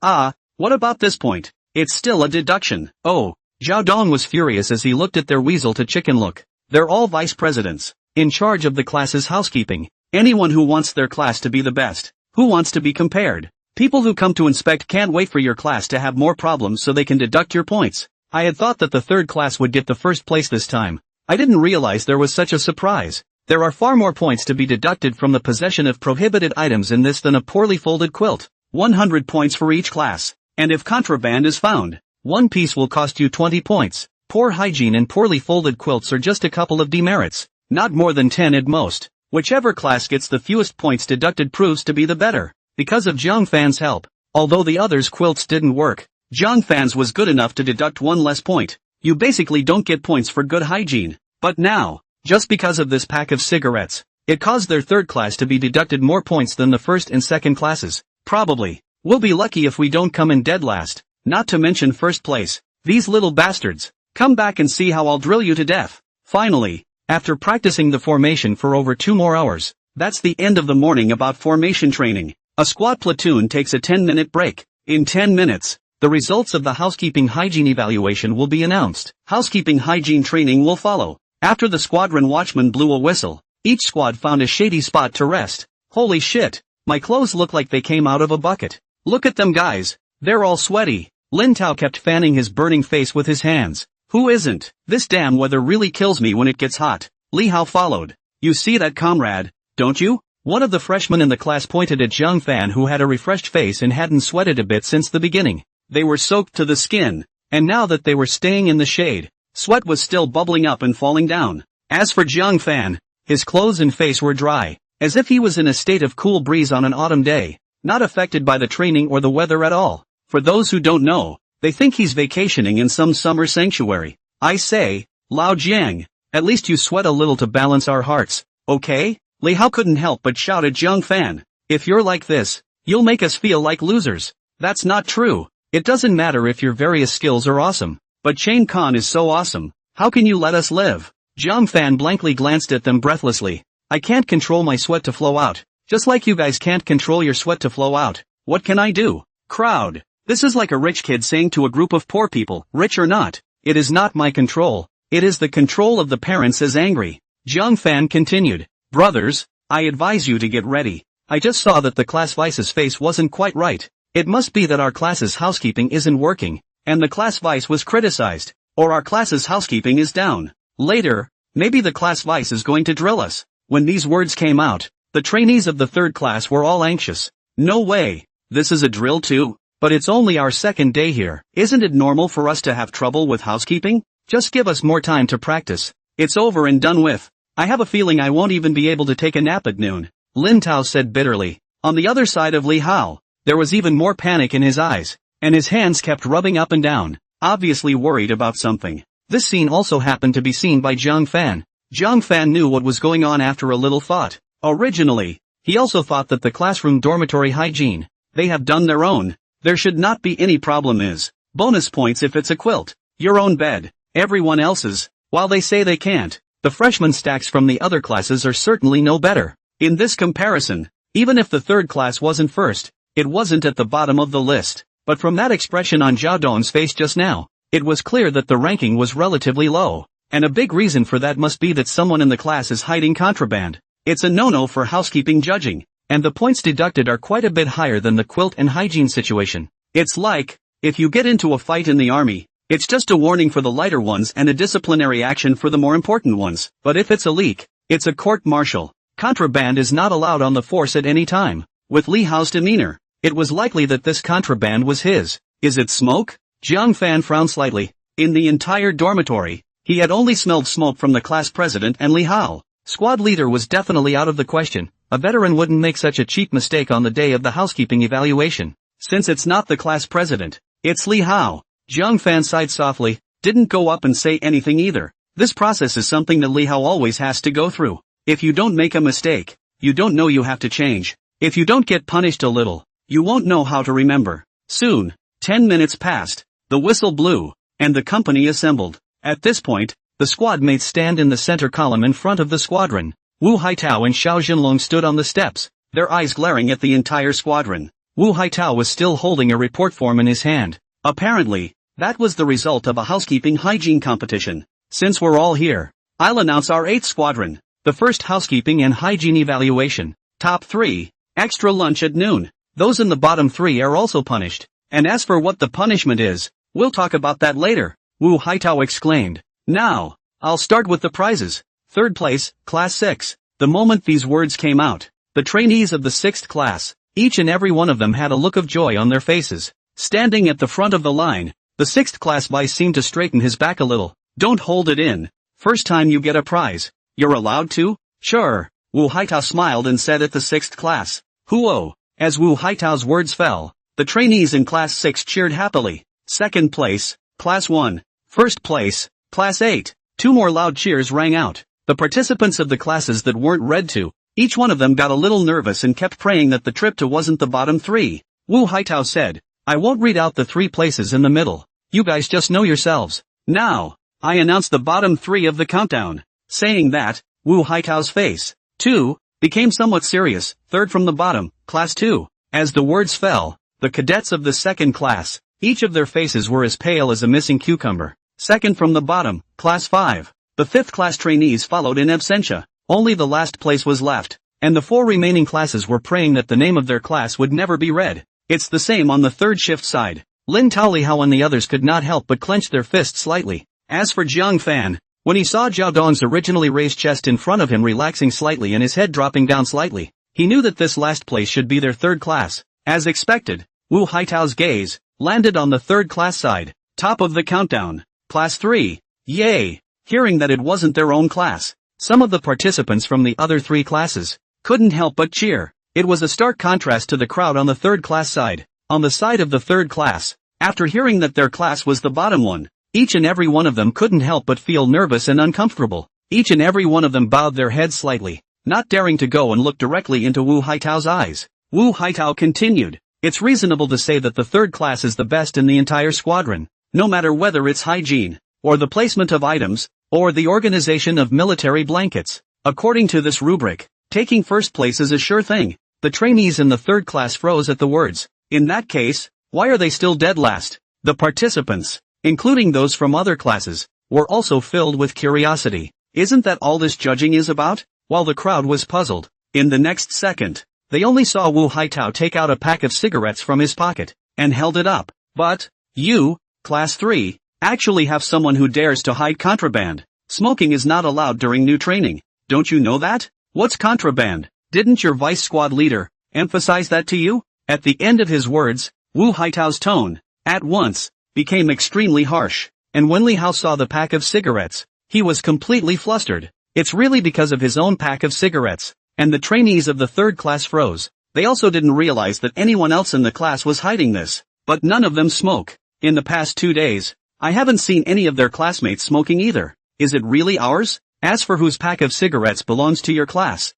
what about this point? It's still a deduction. Oh, Zhao Dong was furious as he looked at their weasel to chicken look. They're all vice presidents, in charge of the class's housekeeping. Anyone who wants their class to be the best, who wants to be compared. People who come to inspect can't wait for your class to have more problems so they can deduct your points. I had thought that the third class would get the first place this time. I didn't realize there was such a surprise. There are far more points to be deducted from the possession of prohibited items in this than a poorly folded quilt. 100 points for each class. And if contraband is found, one piece will cost you 20 points. Poor hygiene and poorly folded quilts are just a couple of demerits. Not more than 10 at most. Whichever class gets the fewest points deducted proves to be the better. Because of Jiang Fan's help, although the others' quilts didn't work, Jiang Fan's was good enough to deduct one less point. You basically don't get points for good hygiene. But now, just because of this pack of cigarettes, it caused their third class to be deducted more points than the first and second classes. Probably. We'll be lucky if we don't come in dead last, not to mention first place. These little bastards. Come back and see how I'll drill you to death. Finally, after practicing the formation for over 2 more hours, that's the end of the morning about formation training. A squad platoon takes a 10-minute break. In 10 minutes, the results of the housekeeping hygiene evaluation will be announced. Housekeeping hygiene training will follow. After the squadron watchman blew a whistle, each squad found a shady spot to rest. Holy shit, my clothes look like they came out of a bucket. Look at them guys, they're all sweaty. Lin Tao kept fanning his burning face with his hands. Who isn't? This damn weather really kills me when it gets hot. Li Hao followed. You see that, comrade, don't you? One of the freshmen in the class pointed at Jiang Fan, who had a refreshed face and hadn't sweated a bit since the beginning. They were soaked to the skin, and now that they were staying in the shade, sweat was still bubbling up and falling down. As for Jiang Fan, his clothes and face were dry, as if he was in a state of cool breeze on an autumn day, not affected by the training or the weather at all. For those who don't know, they think he's vacationing in some summer sanctuary. I say, Lao Jiang, at least you sweat a little to balance our hearts, okay? Li Hao couldn't help but shout at Jiang Fan. If you're like this, you'll make us feel like losers. That's not true. It doesn't matter if your various skills are awesome, but Chain Khan is so awesome. How can you let us live? Jiang Fan blankly glanced at them breathlessly. I can't control my sweat to flow out. Just like you guys can't control your sweat to flow out. What can I do? Crowd. This is like a rich kid saying to a group of poor people, rich or not. It is not my control. It is the control of the parents as angry. Jiang Fan continued. Brothers, I advise you to get ready. I just saw that the class vice's face wasn't quite right. It must be that our class's housekeeping isn't working, and the class vice was criticized, or our class's housekeeping is down. Later, maybe the class vice is going to drill us. When these words came out, the trainees of the third class were all anxious. No way. This is a drill too? But it's only our second day here. Isn't it normal for us to have trouble with housekeeping? Just give us more time to practice. It's over and done with. I have a feeling I won't even be able to take a nap at noon, Lin Tao said bitterly. On the other side of Li Hao, there was even more panic in his eyes, and his hands kept rubbing up and down, obviously worried about something. This scene also happened to be seen by Jiang Fan. Jiang Fan knew what was going on after a little thought. Originally, he also thought that the classroom dormitory hygiene, they have done their own. There should not be any problem is. Bonus points if it's a quilt. Your own bed. Everyone else's. While they say they can't, the freshman stacks from the other classes are certainly no better. In this comparison, even if the third class wasn't first, it wasn't at the bottom of the list. But from that expression on Zhao Dong's face just now, it was clear that the ranking was relatively low. And a big reason for that must be that someone in the class is hiding contraband. It's a no-no for housekeeping judging, and the points deducted are quite a bit higher than the quilt and hygiene situation. It's like, if you get into a fight in the army, it's just a warning for the lighter ones and a disciplinary action for the more important ones. But if it's a leak, it's a court-martial. Contraband is not allowed on the force at any time. With Li Hao's demeanor, it was likely that this contraband was his. Is it smoke? Jiang Fan frowned slightly. In the entire dormitory, he had only smelled smoke from the class president and Li Hao. Squad leader was definitely out of the question. A veteran wouldn't make such a cheap mistake on the day of the housekeeping evaluation. Since it's not the class president, it's Li Hao. Jiang Fan sighed softly, didn't go up and say anything either. This process is something that Li Hao always has to go through. If you don't make a mistake, you don't know you have to change. If you don't get punished a little, you won't know how to remember. Soon, 10 minutes passed, the whistle blew, and the company assembled. At this point, the squad mates stand in the center column in front of the squadron. Wu Haitao and Xiao Jinlong stood on the steps, their eyes glaring at the entire squadron. Wu Haitao was still holding a report form in his hand. Apparently, that was the result of a housekeeping hygiene competition. Since we're all here, I'll announce our 8th squadron. The first housekeeping and hygiene evaluation. Top 3. Extra lunch at noon. Those in the bottom 3 are also punished. And as for what the punishment is, we'll talk about that later, Wu Haitao exclaimed. Now, I'll start with the prizes. Third place, Class 6. The moment these words came out, the trainees of the 6th class, each and every one of them had a look of joy on their faces. Standing at the front of the line, the 6th class vice seemed to straighten his back a little. Don't hold it in. First time you get a prize. You're allowed to? Sure. Wu Haitao smiled and said at the 6th class. Huo. As Wu Haitao's words fell, the trainees in Class 6 cheered happily. Second place, Class 1. First place, Class 8. 2 more loud cheers rang out. The participants of the classes that weren't read to, each one of them got a little nervous and kept praying that the trip to wasn't the bottom 3. Wu Haitao said, I won't read out the 3 places in the middle. You guys just know yourselves. Now, I announce the bottom 3 of the countdown. Saying that, Wu Haitao's face, too, became somewhat serious. Third from the bottom, Class 2. As the words fell, the cadets of the 2nd class, each of their faces were as pale as a missing cucumber. Second from the bottom, Class 5. The 5th class trainees followed in absentia. Only the last place was left, and the 4 remaining classes were praying that the name of their class would never be read. It's the same on the third shift side. Lin Tao, Li Hao and the others could not help but clench their fists slightly. As for Jiang Fan, when he saw Zhao Dong's originally raised chest in front of him relaxing slightly and his head dropping down slightly, he knew that this last place should be their 3rd class. As expected, Wu Haitao's gaze landed on the 3rd class side. Top of the countdown. Class 3. Yay! Hearing that it wasn't their own class, some of the participants from the other 3 classes couldn't help but cheer. It was a stark contrast to the crowd on the 3rd class side. On the side of the 3rd class, after hearing that their class was the bottom one, each and every one of them couldn't help but feel nervous and uncomfortable. Each and every one of them bowed their heads slightly, not daring to go and look directly into Wu Haitao's eyes. Wu Haitao continued, It's reasonable to say that the third class is the best in the entire squadron, no matter whether it's hygiene, or the placement of items, or the organization of military blankets. According to this rubric, taking first place is a sure thing. The trainees in the third class froze at the words. In that case, why are they still dead last? The participants, including those from other classes, were also filled with curiosity. Isn't that all this judging is about? While the crowd was puzzled, in the next second, they only saw Wu Haitao take out a pack of cigarettes from his pocket, and held it up. But, you, Class 3, actually have someone who dares to hide contraband. Smoking is not allowed during new training. Don't you know that? What's contraband? Didn't your vice squad leader emphasize that to you? At the end of his words, Wu Haitao's tone, at once, became extremely harsh, and when Li Hao saw the pack of cigarettes, he was completely flustered. It's really because of his own pack of cigarettes, and the trainees of the third class froze. They also didn't realize that anyone else in the class was hiding this, but none of them smoke. In the past 2 days, I haven't seen any of their classmates smoking either. Is it really ours? As for whose pack of cigarettes belongs to your class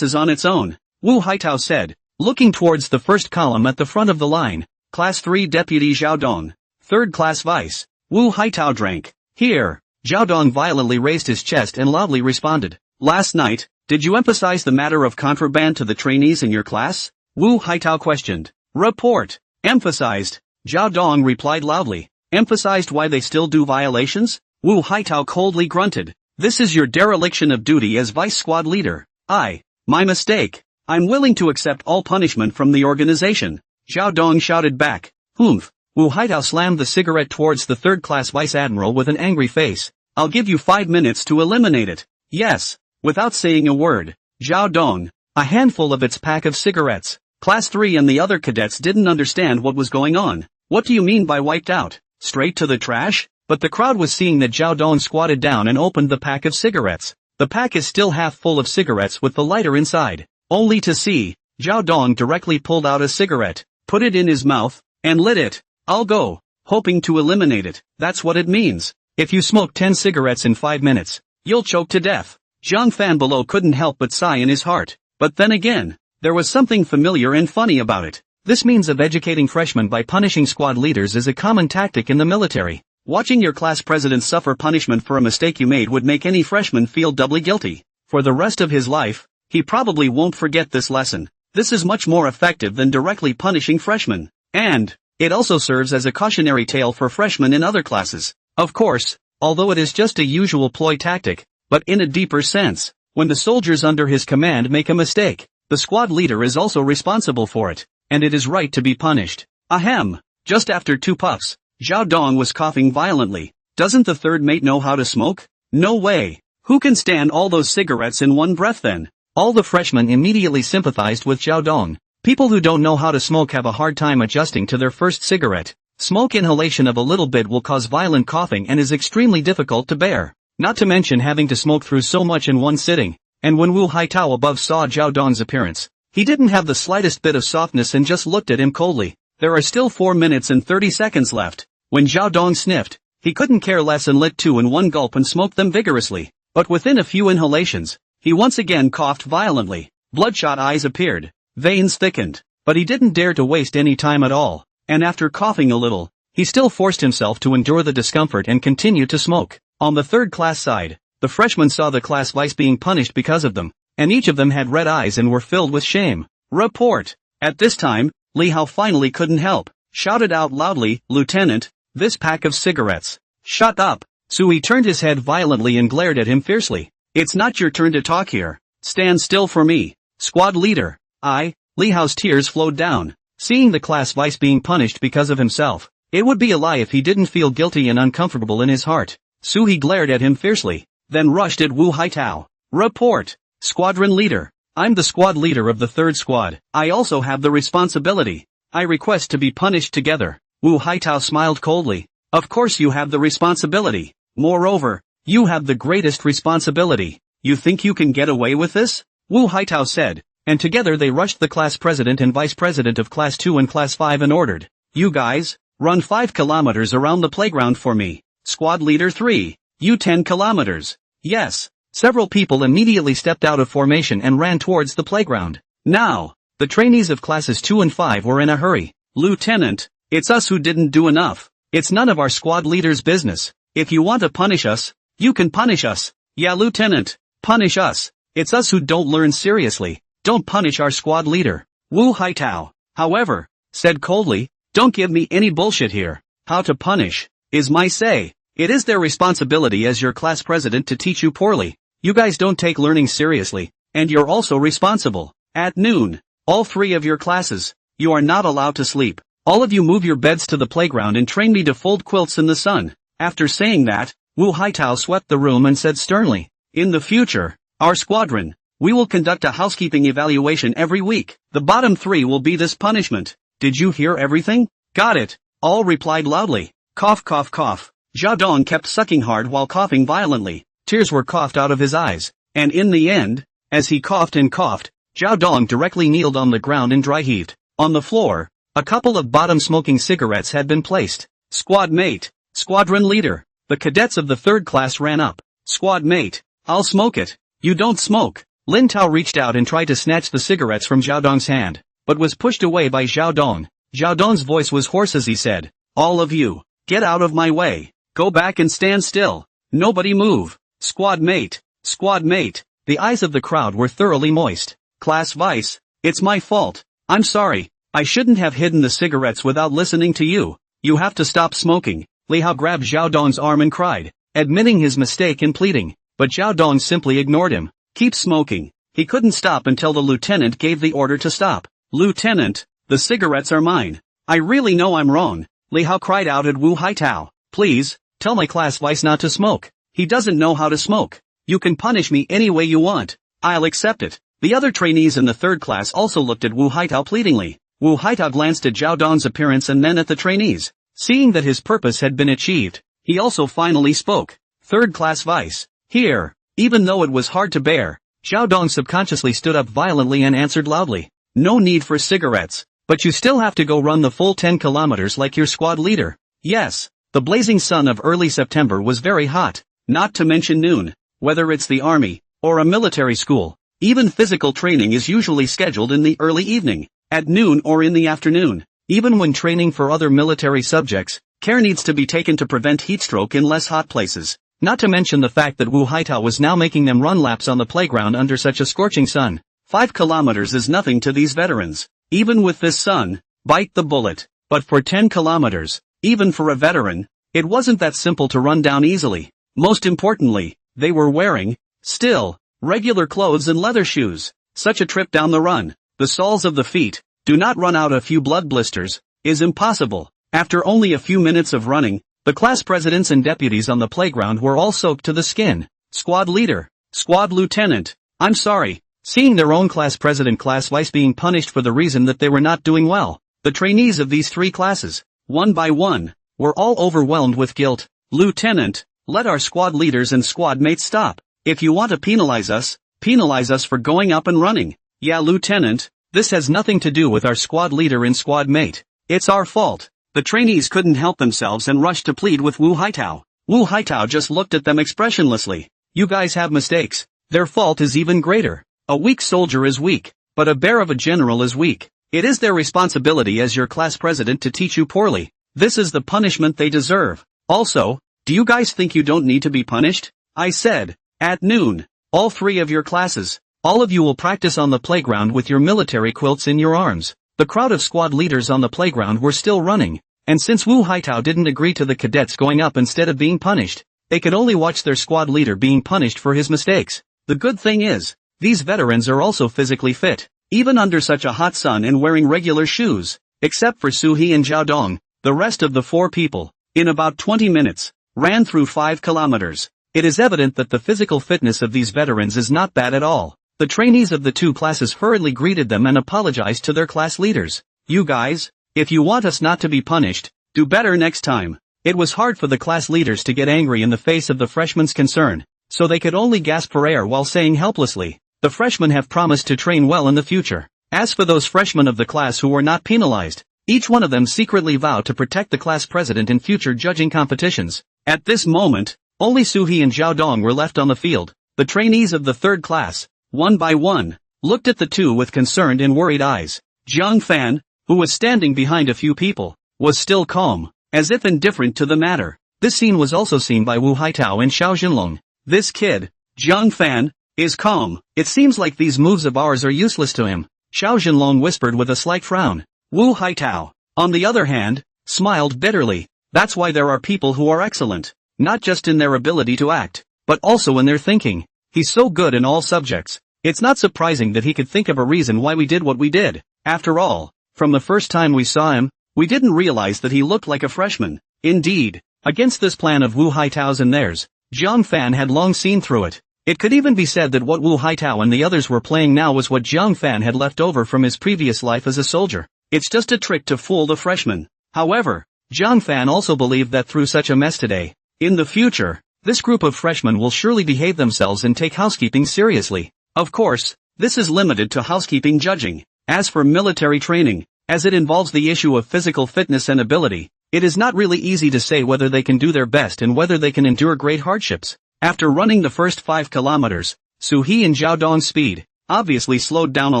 is on its own, Wu Haitao said, looking towards the first column at the front of the line. Class 3 Deputy Zhao Dong. Third class Vice. Wu Haitao drank. Here. Zhao Dong violently raised his chest and loudly responded. Last night, did you emphasize the matter of contraband to the trainees in your class? Wu Haitao questioned. Report. Emphasized. Zhao Dong replied loudly. Emphasized why they still do violations? Wu Haitao coldly grunted. This is your dereliction of duty as vice squad leader. My mistake. I'm willing to accept all punishment from the organization. Zhao Dong shouted back. Humph. Wu Haitao slammed the cigarette towards the third class vice admiral with an angry face. I'll give you 5 minutes to eliminate it. Yes. Without saying a word, Zhao Dong, a handful of its pack of cigarettes. Class 3 and the other cadets didn't understand what was going on. What do you mean by wiped out? Straight to the trash? But the crowd was seeing that Zhao Dong squatted down and opened the pack of cigarettes. The pack is still half full of cigarettes with the lighter inside. Only to see, Zhao Dong directly pulled out a cigarette, put it in his mouth, and lit it. I'll go, hoping to eliminate it. That's what it means. If you smoke 10 cigarettes in 5 minutes, you'll choke to death. Zhang Fan below couldn't help but sigh in his heart. But then again, there was something familiar and funny about it. This means of educating freshmen by punishing squad leaders is a common tactic in the military. Watching your class president suffer punishment for a mistake you made would make any freshman feel doubly guilty. For the rest of his life, he probably won't forget this lesson. This is much more effective than directly punishing freshmen. And it also serves as a cautionary tale for freshmen in other classes. Of course, although it is just a usual ploy tactic, but in a deeper sense, when the soldiers under his command make a mistake, the squad leader is also responsible for it, and it is right to be punished. Ahem. Just after 2 puffs, Zhao Dong was coughing violently. Doesn't the third mate know how to smoke? No way. Who can stand all those cigarettes in one breath then? All the freshmen immediately sympathized with Zhao Dong. People who don't know how to smoke have a hard time adjusting to their first cigarette. Smoke inhalation of a little bit will cause violent coughing and is extremely difficult to bear. Not to mention having to smoke through so much in one sitting. And when Wu Haitao above saw Zhao Dong's appearance, he didn't have the slightest bit of softness and just looked at him coldly. There are still 4 minutes and 30 seconds left. When Zhao Dong sniffed, he couldn't care less and lit 2 in one gulp and smoked them vigorously. But within a few inhalations, he once again coughed violently. Bloodshot eyes appeared, veins thickened, but he didn't dare to waste any time at all, and after coughing a little, he still forced himself to endure the discomfort and continue to smoke. On the third class side, the freshmen saw the class vice being punished because of them, and each of them had red eyes and were filled with shame. Report. At this time, Li Hao finally couldn't help, shouted out loudly, Lieutenant, this pack of cigarettes. Shut up. Sui turned his head violently and glared at him fiercely. It's not your turn to talk here. Stand still for me. Squad leader. Li Hao's tears flowed down, seeing the class vice being punished because of himself. It would be a lie if he didn't feel guilty and uncomfortable in his heart. Sui glared at him fiercely, then rushed at Wu Haitao. Report. Squadron leader. I'm the squad leader of the third squad. I also have the responsibility. I request to be punished together. Wu Haitao smiled coldly. Of course you have the responsibility. Moreover, you have the greatest responsibility. You think you can get away with this? Wu Haitao said, and together they rushed the class president and vice president of class 2 and class 5 and ordered, you guys, run 5 kilometers around the playground for me. Squad leader 3, you 10 kilometers. Yes. Several people immediately stepped out of formation and ran towards the playground. Now, The trainees of classes 2 and 5 were in a hurry. Lieutenant, it's us who didn't do enough. It's none of our squad leader's business. If you want to punish us, you can punish us. Yeah, Lieutenant, punish us. It's us who don't learn seriously. Don't punish our squad leader. Wu Haitao, however, said coldly, don't give me any bullshit here. How to punish is my say. It is their responsibility as your class president to teach you poorly. You guys don't take learning seriously, and you're also responsible. At noon, all 3 of your classes, you are not allowed to sleep. All of you move your beds to the playground and train me to fold quilts in the sun. After saying that, Wu Haitao swept the room and said sternly, in the future, our squadron, we will conduct a housekeeping evaluation every week. The bottom 3 will be this punishment. Did you hear everything? Got it. All replied loudly. Cough cough cough. Zhao Dong kept sucking hard while coughing violently. Tears were coughed out of his eyes. And in the end, as he coughed and coughed, Zhao Dong directly kneeled on the ground and dry heaved. On the floor, a couple of bottom-smoking cigarettes had been placed. Squad mate, squadron leader. The cadets of the 3rd class ran up. Squad mate, I'll smoke it. You don't smoke. Lin Tao reached out and tried to snatch the cigarettes from Zhao Dong's hand, but was pushed away by Zhao Dong. Zhao Dong's voice was hoarse as he said, all of you, get out of my way. Go back and stand still. Nobody move. Squad mate, squad mate. The eyes of the crowd were thoroughly moist. Class vice, it's my fault. I'm sorry. I shouldn't have hidden the cigarettes without listening to you. You have to stop smoking. Li Hao grabbed Zhao Dong's arm and cried, admitting his mistake and pleading, but Zhao Dong simply ignored him. Keep smoking. He couldn't stop until the lieutenant gave the order to stop. Lieutenant, the cigarettes are mine. I really know I'm wrong. Li Hao cried out at Wu Haitao. Please, tell my class vice not to smoke. He doesn't know how to smoke. You can punish me any way you want. I'll accept it. The other trainees in the 3rd class also looked at Wu Haitao pleadingly. Wu Haitao glanced at Zhao Dong's appearance and then at the trainees. Seeing that his purpose had been achieved, he also finally spoke. 3rd class vice. Here. Even though it was hard to bear, Zhao Dong subconsciously stood up violently and answered loudly. No need for cigarettes, but you still have to go run the full 10 kilometers like your squad leader. Yes, the blazing sun of early September was very hot, not to mention noon. Whether it's the army, or a military school, even physical training is usually scheduled in the early evening, at noon or in the afternoon. Even when training for other military subjects, care needs to be taken to prevent heatstroke in less hot places. Not to mention the fact that Wu Haitao was now making them run laps on the playground under such a scorching sun. 5 kilometers is nothing to these veterans. Even with this sun, bite the bullet. But for 10 kilometers, even for a veteran, it wasn't that simple to run down easily. Most importantly, they were wearing, still, regular clothes and leather shoes. Such a trip down the run, the soles of the feet, do not run out a few blood blisters, is impossible. After only a few minutes of running, the class presidents and deputies on the playground were all soaked to the skin. Squad leader, squad lieutenant, I'm sorry. Seeing their own class president class vice being punished for the reason that they were not doing well, the trainees of these 3 classes, one by one, were all overwhelmed with guilt. Lieutenant, let our squad leaders and squad mates stop. If you want to penalize us for going up and running. Yeah, Lieutenant, this has nothing to do with our squad leader and squad mate. It's our fault. The trainees couldn't help themselves and rushed to plead with Wu Haitao. Wu Haitao just looked at them expressionlessly. You guys have mistakes. Their fault is even greater. A weak soldier is weak, but a bear of a general is weak. It is their responsibility as your class president to teach you poorly. This is the punishment they deserve. Also, do you guys think you don't need to be punished? I said, at noon, all 3 of your classes, all of you will practice on the playground with your military quilts in your arms. The crowd of squad leaders on the playground were still running, and since Wu Haitao didn't agree to the cadets going up instead of being punished, they could only watch their squad leader being punished for his mistakes. The good thing is, these veterans are also physically fit, even under such a hot sun and wearing regular shoes. Except for Su He and Zhao Dong, the rest of the 4 people, in about 20 minutes, ran through 5 kilometers. It is evident that the physical fitness of these veterans is not bad at all. The trainees of the 2 classes hurriedly greeted them and apologized to their class leaders. You guys, if you want us not to be punished, do better next time. It was hard for the class leaders to get angry in the face of the freshmen's concern, so they could only gasp for air while saying helplessly, the freshmen have promised to train well in the future. As for those freshmen of the class who were not penalized, each one of them secretly vowed to protect the class president in future judging competitions. At this moment, only Su He and Zhao Dong were left on the field. The trainees of the 3rd class, one by one, looked at the two with concerned and worried eyes. Jiang Fan, who was standing behind a few people, was still calm, as if indifferent to the matter. This scene was also seen by Wu Haitao and Xiao Jinlong. This kid, Jiang Fan, is calm. It seems like these moves of ours are useless to him, Xiao Jinlong whispered with a slight frown. Wu Haitao, on the other hand, smiled bitterly. That's why there are people who are excellent, not just in their ability to act, but also in their thinking. He's so good in all subjects. It's not surprising that he could think of a reason why we did what we did. After all, from the first time we saw him, we didn't realize that he looked like a freshman. Indeed, against this plan of Wu Haitao's and theirs, Jiang Fan had long seen through it. It could even be said that what Wu Haitao and the others were playing now was what Jiang Fan had left over from his previous life as a soldier. It's just a trick to fool the freshmen. However, Jiang Fan also believed that through such a mess today, in the future, this group of freshmen will surely behave themselves and take housekeeping seriously. Of course, this is limited to housekeeping judging. As for military training, as it involves the issue of physical fitness and ability, it is not really easy to say whether they can do their best and whether they can endure great hardships. After running the first 5 kilometers, Su He and Zhao Dong's speed obviously slowed down a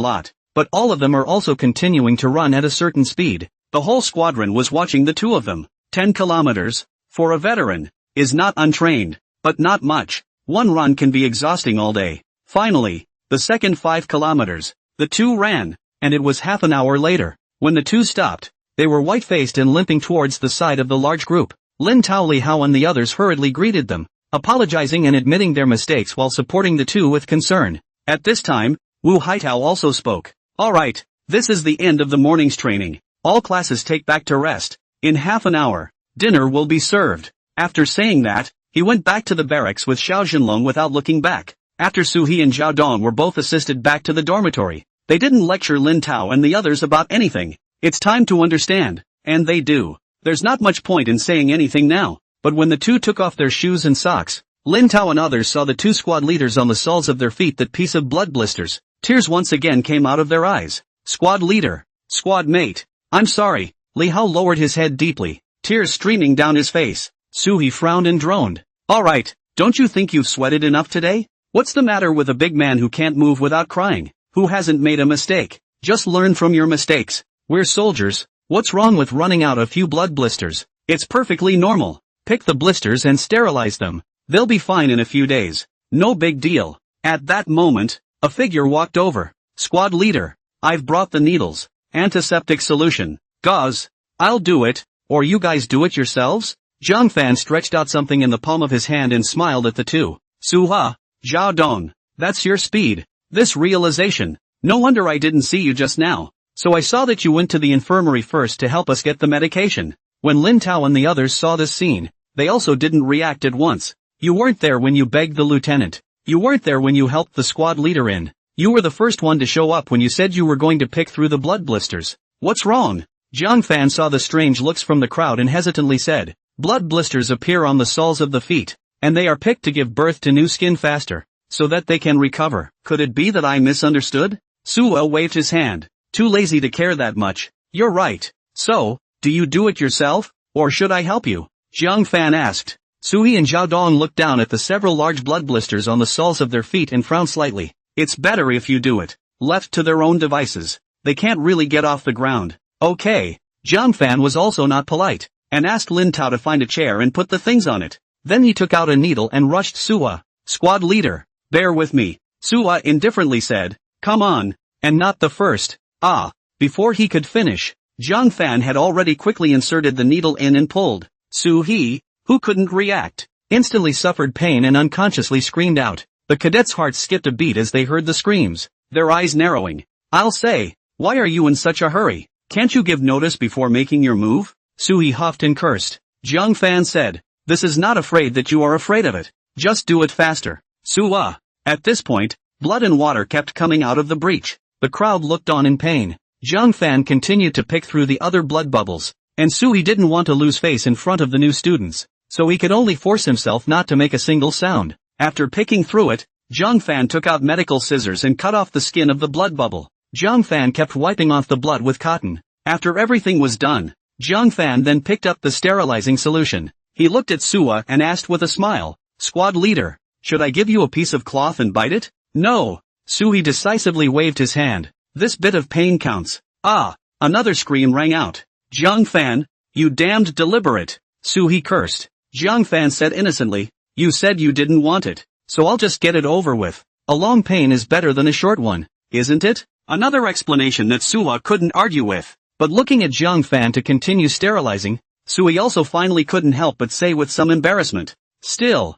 lot, but all of them are also continuing to run at a certain speed. The whole squadron was watching the two of them. 10 kilometers, for a veteran, is not untrained, but not much. One run can be exhausting all day. Finally, the second 5 kilometers, the two ran, and it was half an hour later. When the two stopped, they were white-faced and limping towards the side of the large group. Lin Tao, Li Hao and the others hurriedly greeted them, apologizing and admitting their mistakes while supporting the two with concern. At this time, Wu Haitao also spoke. Alright, this is the end of the morning's training. All classes take back to rest. In half an hour, dinner will be served. After saying that, he went back to the barracks with Xiao Jinlong without looking back. After Su He and Zhao Dong were both assisted back to the dormitory, they didn't lecture Lin Tao and the others about anything. It's time to understand, and they do. There's not much point in saying anything now, but when the two took off their shoes and socks, Lin Tao and others saw the two squad leaders on the soles of their feet, that piece of blood blisters. Tears once again came out of their eyes. Squad leader, squad mate, I'm sorry. Li Hao lowered his head deeply, tears streaming down his face. Su He frowned and droned. Alright, don't you think you've sweated enough today? What's the matter with a big man who can't move without crying? Who hasn't made a mistake? Just learn from your mistakes. We're soldiers. What's wrong with running out a few blood blisters? It's perfectly normal. Pick the blisters and sterilize them. They'll be fine in a few days. No big deal. At that moment, a figure walked over. Squad leader, I've brought the needles. Antiseptic solution. Gauze. I'll do it, or you guys do it yourselves? Jiang Fan stretched out something in the palm of his hand and smiled at the two. Su-ha, Zhao Dong, that's your speed. This realization. No wonder I didn't see you just now. So I saw that you went to the infirmary first to help us get the medication. When Lin Tao and the others saw this scene, they also didn't react at once. You weren't there when you begged the lieutenant. You weren't there when you helped the squad leader in. You were the first one to show up when you said you were going to pick through the blood blisters. What's wrong? Jiang Fan saw the strange looks from the crowd and hesitantly said, blood blisters appear on the soles of the feet, and they are picked to give birth to new skin faster, so that they can recover. Could it be that I misunderstood? Suo waved his hand. Too lazy to care that much. You're right. So, do you do it yourself, or should I help you? Jiang Fan asked. Sui and Zhao Dong looked down at the several large blood blisters on the soles of their feet and frowned slightly. It's better if you do it. Left to their own devices, they can't really get off the ground. Okay. Jiang Fan was also not polite, and asked Lin Tao to find a chair and put the things on it. Then he took out a needle and rushed Sua. Squad leader, bear with me. Sua indifferently said, come on, and not the first. Before he could finish, Jiang Fan had already quickly inserted the needle in and pulled. Su He, who couldn't react, instantly suffered pain and unconsciously screamed out. The cadets' hearts skipped a beat as they heard the screams, their eyes narrowing. I'll say, why are you in such a hurry? Can't you give notice before making your move? Su He huffed and cursed. Jiang Fan said, this is not afraid that you are afraid of it. Just do it faster. Sua. At this point, blood and water kept coming out of the breach. The crowd looked on in pain. Jiang Fan continued to pick through the other blood bubbles, and Sui didn't want to lose face in front of the new students, so he could only force himself not to make a single sound. After picking through it, Jiang Fan took out medical scissors and cut off the skin of the blood bubble. Jiang Fan kept wiping off the blood with cotton. After everything was done, Jiang Fan then picked up the sterilizing solution. He looked at Sua and asked with a smile, squad leader, should I give you a piece of cloth and bite it? No. Suhi decisively waved his hand. This bit of pain counts. Ah! Another scream rang out. Jiang Fan, you damned deliberate! Suhi cursed. Jiang Fan said innocently, you said you didn't want it, so I'll just get it over with. A long pain is better than a short one, isn't it? Another explanation that Suha couldn't argue with. But looking at Jiang Fan to continue sterilizing, Suhi also finally couldn't help but say with some embarrassment. Still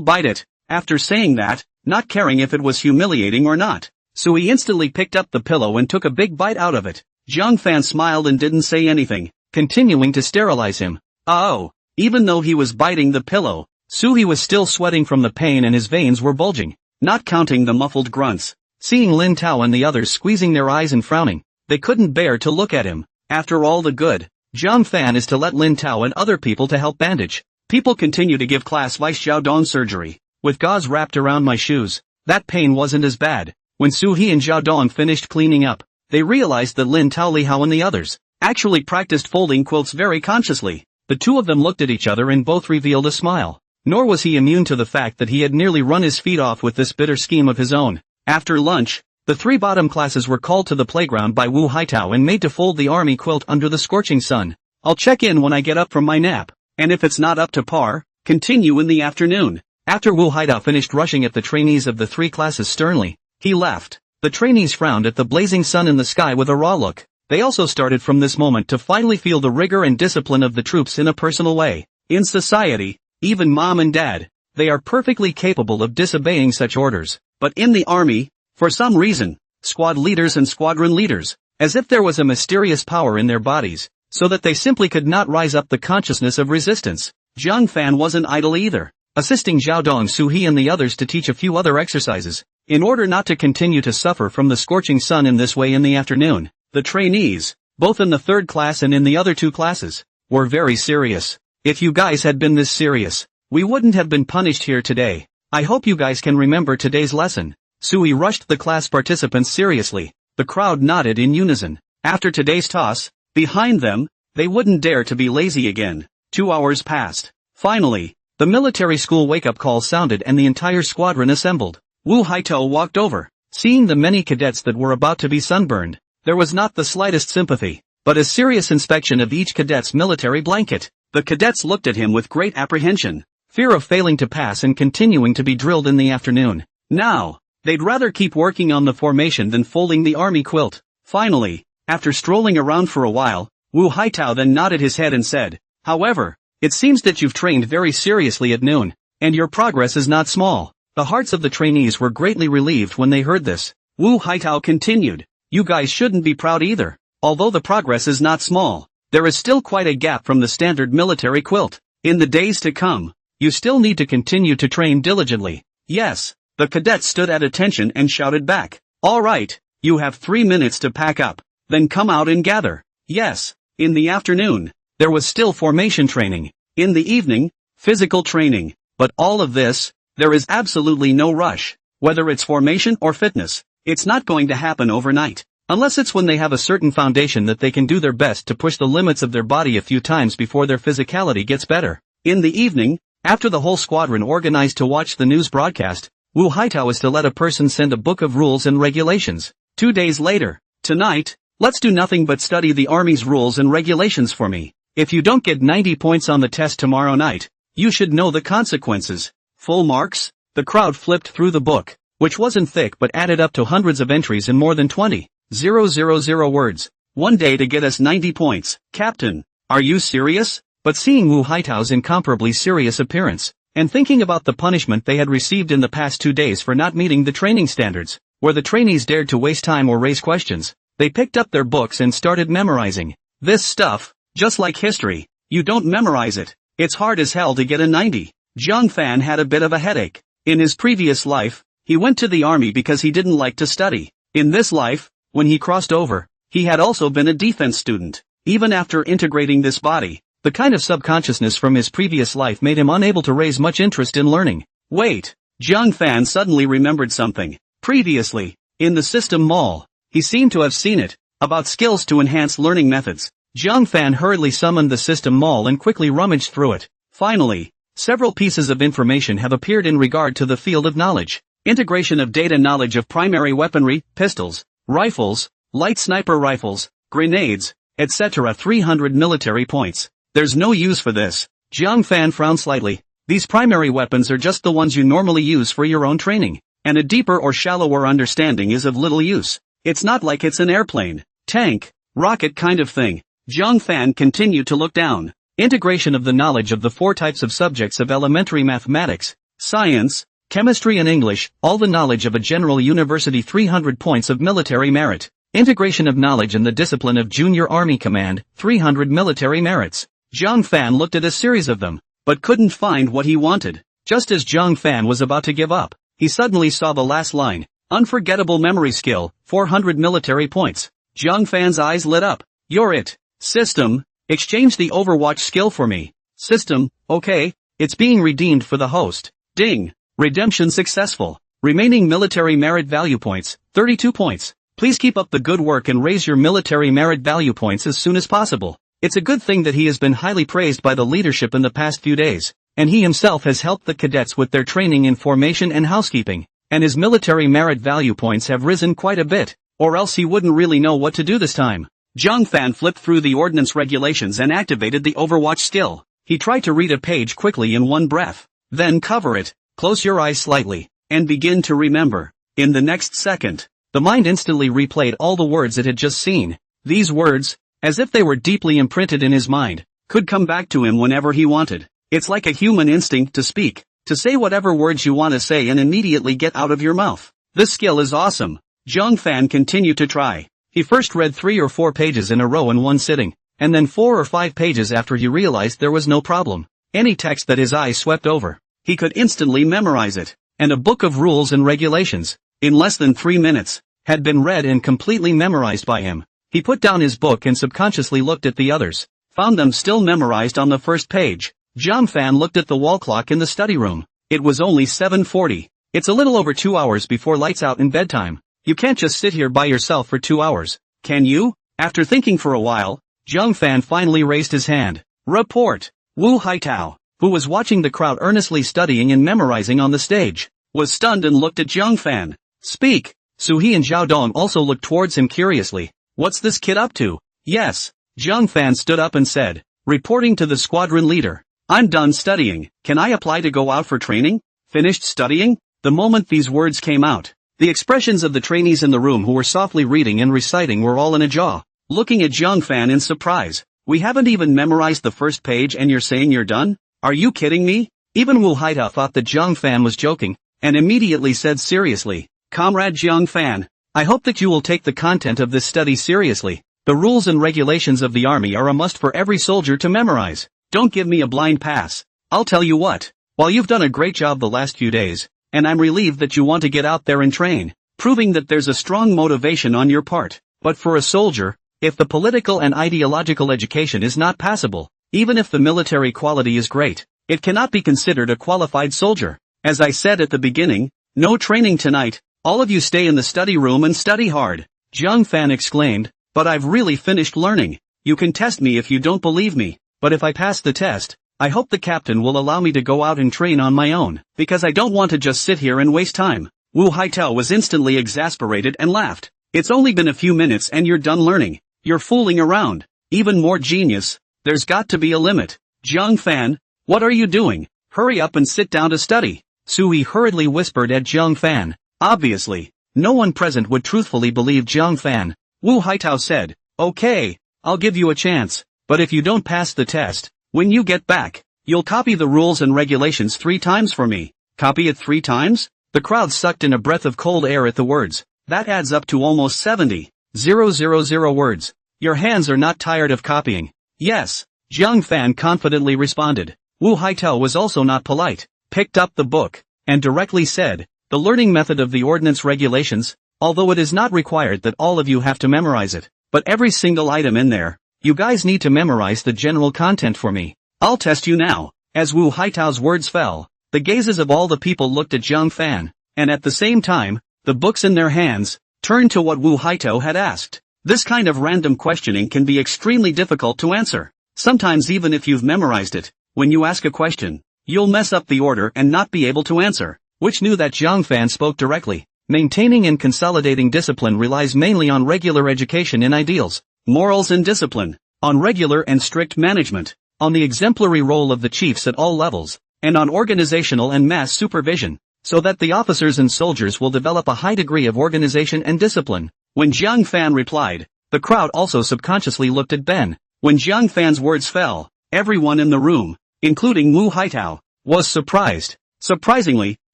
bite it. After saying that, not caring if it was humiliating or not, Suhi instantly picked up the pillow and took a big bite out of it. Jiang Fan smiled and didn't say anything, continuing to sterilize him. Oh, even though he was biting the pillow, Suhi was still sweating from the pain and his veins were bulging, not counting the muffled grunts. Seeing Lin Tao and the others squeezing their eyes and frowning, they couldn't bear to look at him. After all, the good Jiang Fan is to let Lin Tao and other people to help bandage. People continue to give class Vice Xiaodong surgery, with gauze wrapped around my shoes. That pain wasn't as bad. When Suhi and Xiaodong finished cleaning up, they realized that Lin Tao, Li Hao and the others actually practiced folding quilts very consciously. The two of them looked at each other and both revealed a smile. Nor was he immune to the fact that he had nearly run his feet off with this bitter scheme of his own. After lunch, the three bottom classes were called to the playground by Wu Haitao and made to fold the army quilt under the scorching sun. I'll check in when I get up from my nap, and if it's not up to par, continue in the afternoon. After Wu Haitao finished rushing at the trainees of the three classes sternly, he left. The trainees frowned at the blazing sun in the sky with a raw look. They also started from this moment to finally feel the rigor and discipline of the troops in a personal way. In society, even mom and dad, they are perfectly capable of disobeying such orders. But in the army, for some reason, squad leaders and squadron leaders, as if there was a mysterious power in their bodies, so that they simply could not rise up the consciousness of resistance. Jiang Fan wasn't idle either, assisting Xiaodong, Suhi and the others to teach a few other exercises, in order not to continue to suffer from the scorching sun in this way in the afternoon. The trainees, both in the third class and in the other two classes, were very serious. If you guys had been this serious, we wouldn't have been punished here today. I hope you guys can remember today's lesson. Suhi rushed the class participants seriously. The crowd nodded in unison. After today's toss, behind them, they wouldn't dare to be lazy again. 2 hours passed. Finally, the military school wake-up call sounded and the entire squadron assembled. Wu Haitao walked over. Seeing the many cadets that were about to be sunburned, there was not the slightest sympathy, but a serious inspection of each cadet's military blanket. The cadets looked at him with great apprehension, fear of failing to pass and continuing to be drilled in the afternoon. Now, they'd rather keep working on the formation than folding the army quilt. Finally, after strolling around for a while, Wu Haitao then nodded his head and said, however, it seems that you've trained very seriously at noon, and your progress is not small. The hearts of the trainees were greatly relieved when they heard this. Wu Haitao continued, you guys shouldn't be proud either. Although the progress is not small, there is still quite a gap from the standard military quilt. In the days to come, you still need to continue to train diligently. Yes. The cadets stood at attention and shouted back. All right, you have 3 minutes to pack up, then come out and gather. Yes, in the afternoon, there was still formation training. In the evening, physical training. But all of this, there is absolutely no rush. Whether it's formation or fitness, it's not going to happen overnight. Unless it's when they have a certain foundation that they can do their best to push the limits of their body a few times before their physicality gets better. In the evening, after the whole squadron organized to watch the news broadcast, Wu Haitao is to let a person send a book of rules and regulations. 2 days later, tonight, let's do nothing but study the army's rules and regulations for me. If you don't get 90 points on the test tomorrow night, you should know the consequences. Full marks? The crowd flipped through the book, which wasn't thick but added up to hundreds of entries in more than 20,000 words. 1 day to get us 90 points. Captain, are you serious? But seeing Wu Haitao's incomparably serious appearance, and thinking about the punishment they had received in the past 2 days for not meeting the training standards, where the trainees dared to waste time or raise questions, they picked up their books and started memorizing. This stuff, just like history, you don't memorize it. It's hard as hell to get a 90. Jiang Fan had a bit of a headache. In his previous life, he went to the army because he didn't like to study. In this life, when he crossed over, he had also been a defense student. Even after integrating this body, the kind of subconsciousness from his previous life made him unable to raise much interest in learning. Wait, Jiang Fan suddenly remembered something. Previously, in the system mall, he seemed to have seen it, about skills to enhance learning methods. Jiang Fan hurriedly summoned the system mall and quickly rummaged through it. Finally, several pieces of information have appeared in regard to the field of knowledge. Integration of data knowledge of primary weaponry, pistols, rifles, light sniper rifles, grenades, etc. 300 military points. There's no use for this. Jiang Fan frowned slightly. These primary weapons are just the ones you normally use for your own training, and a deeper or shallower understanding is of little use. It's not like it's an airplane, tank, rocket kind of thing. Jiang Fan continued to look down. Integration of the knowledge of the 4 types of subjects of elementary mathematics, science, chemistry and English, all the knowledge of a general university 300 points of military merit. Integration of knowledge in the discipline of junior army command, 300 military merits. Jiang Fan looked at a series of them, but couldn't find what he wanted. Just as Jiang Fan was about to give up, he suddenly saw the last line, unforgettable memory skill, 400 military points. Jiang Fan's eyes lit up. You're it. System, exchange the Overwatch skill for me. System, okay, it's being redeemed for the host. Ding. Redemption successful. Remaining military merit value points, 32 points. Please keep up the good work and raise your military merit value points as soon as possible. It's a good thing that he has been highly praised by the leadership in the past few days, and he himself has helped the cadets with their training in formation and housekeeping, and his military merit value points have risen quite a bit, or else he wouldn't really know what to do this time. Jiang Fan flipped through the ordnance regulations and activated the Overwatch skill. He tried to read a page quickly in one breath, then cover it, close your eyes slightly, and begin to remember. In the next second, the mind instantly replayed all the words it had just seen. These words, as if they were deeply imprinted in his mind, could come back to him whenever he wanted. It's like a human instinct to speak, to say whatever words you want to say and immediately get out of your mouth. This skill is awesome. Jiang Fan continued to try. He first read 3 or 4 pages in a row in one sitting, and then 4 or 5 pages after he realized there was no problem. Any text that his eyes swept over, he could instantly memorize it. And a book of rules and regulations, in less than 3 minutes, had been read and completely memorized by him. He put down his book and subconsciously looked at the others, found them still memorized on the first page. Jiang Fan looked at the wall clock in the study room. It was only 7:40. It's a little over 2 hours before lights out and bedtime. You can't just sit here by yourself for 2 hours, can you? After thinking for a while, Jiang Fan finally raised his hand. Report. Wu Haitao, who was watching the crowd earnestly studying and memorizing on the stage, was stunned and looked at Jiang Fan. Speak. Suhi and Zhao Dong also looked towards him curiously. What's this kid up to? Yes. Jiang Fan stood up and said, reporting to the squadron leader. I'm done studying. Can I apply to go out for training? Finished studying? The moment these words came out, the expressions of the trainees in the room who were softly reading and reciting were all in a jaw, looking at Jiang Fan in surprise. We haven't even memorized the first page and you're saying you're done? Are you kidding me? Even Wu Haitao thought that Jiang Fan was joking, and immediately said seriously, Comrade Jiang Fan, I hope that you will take the content of this study seriously. The rules and regulations of the army are a must for every soldier to memorize. Don't give me a blind pass. I'll tell you what, while you've done a great job the last few days, and I'm relieved that you want to get out there and train, proving that there's a strong motivation on your part. But for a soldier, if the political and ideological education is not passable, even if the military quality is great, it cannot be considered a qualified soldier. As I said at the beginning, no training tonight, all of you stay in the study room and study hard. Jiang Fan exclaimed, but I've really finished learning. You can test me if you don't believe me, but if I pass the test, I hope the captain will allow me to go out and train on my own, because I don't want to just sit here and waste time. Wu Haitao was instantly exasperated and laughed. It's only been a few minutes and you're done learning. You're fooling around. Even more genius. There's got to be a limit. Jiang Fan, what are you doing? Hurry up and sit down to study. Sui hurriedly whispered at Jiang Fan. Obviously, no one present would truthfully believe Jiang Fan. Wu Haitao said, okay, I'll give you a chance, but if you don't pass the test, when you get back, you'll copy the rules and regulations 3 times for me. Copy it 3 times? The crowd sucked in a breath of cold air at the words. That adds up to almost 70,000 words. Your hands are not tired of copying. Yes, Jiang Fan confidently responded. Wu Haitao was also not polite, picked up the book, and directly said, the learning method of the ordnance regulations, although it is not required that all of you have to memorize it, but every single item in there, you guys need to memorize the general content for me. I'll test you now. As Wu Haitao's words fell, the gazes of all the people looked at Jiang Fan, and at the same time, the books in their hands, turned to what Wu Haitao had asked. This kind of random questioning can be extremely difficult to answer. Sometimes even if you've memorized it, when you ask a question, you'll mess up the order and not be able to answer. which knew that Jiang Fan spoke directly. Maintaining and consolidating discipline relies mainly on regular education in ideals, morals and discipline, on regular and strict management, on the exemplary role of the chiefs at all levels, and on organizational and mass supervision, so that the officers and soldiers will develop a high degree of organization and discipline. When Jiang Fan replied, the crowd also subconsciously looked at Ben. When Jiang Fan's words fell, everyone in the room, including Wu Haitao, was surprised. Surprisingly,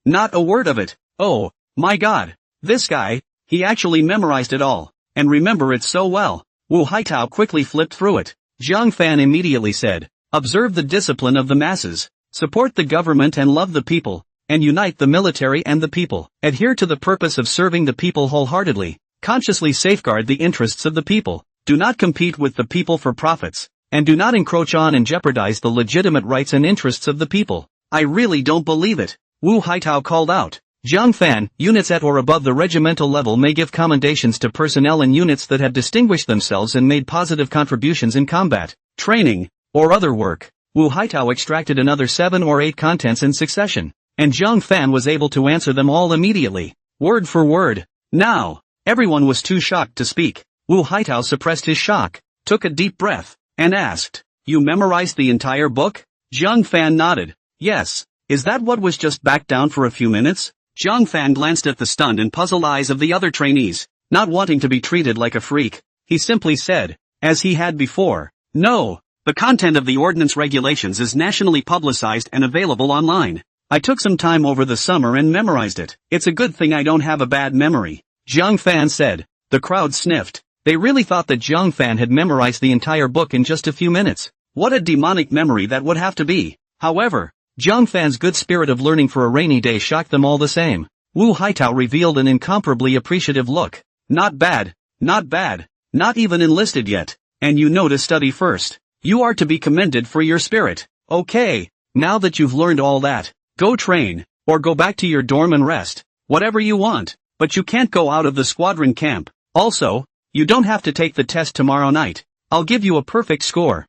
not a word of it. Oh, my God, this guy, he actually memorized it all, and remember it so well. Wu Haitao quickly flipped through it. Jiang Fan immediately said, observe the discipline of the masses, support the government and love the people, and unite the military and the people. Adhere to the purpose of serving the people wholeheartedly, consciously safeguard the interests of the people, do not compete with the people for profits, and do not encroach on and jeopardize the legitimate rights and interests of the people. I really don't believe it, Wu Haitao called out. Jiang Fan, units at or above the regimental level may give commendations to personnel and units that have distinguished themselves and made positive contributions in combat, training, or other work. Wu Haitao extracted another 7 or 8 contents in succession, and Jiang Fan was able to answer them all immediately, word for word. Now, everyone was too shocked to speak. Wu Haitao suppressed his shock, took a deep breath, and asked, you memorized the entire book? Jiang Fan nodded. Yes. Is that what was just backed down for a few minutes? Jiang Fan glanced at the stunned and puzzled eyes of the other trainees, not wanting to be treated like a freak. He simply said, as he had before, no, the content of the ordnance regulations is nationally publicized and available online. I took some time over the summer and memorized it. It's a good thing I don't have a bad memory, Jiang Fan said. The crowd sniffed. They really thought that Jiang Fan had memorized the entire book in just a few minutes. What a demonic memory that would have to be. However, Jiang Fan's good spirit of learning for a rainy day shocked them all the same. Wu Haitao revealed an incomparably appreciative look. Not bad, not bad, not even enlisted yet, and you know to study first. You are to be commended for your spirit. Okay, now that you've learned all that, go train, or go back to your dorm and rest, whatever you want, but you can't go out of the squadron camp. Also, you don't have to take the test tomorrow night. I'll give you a perfect score.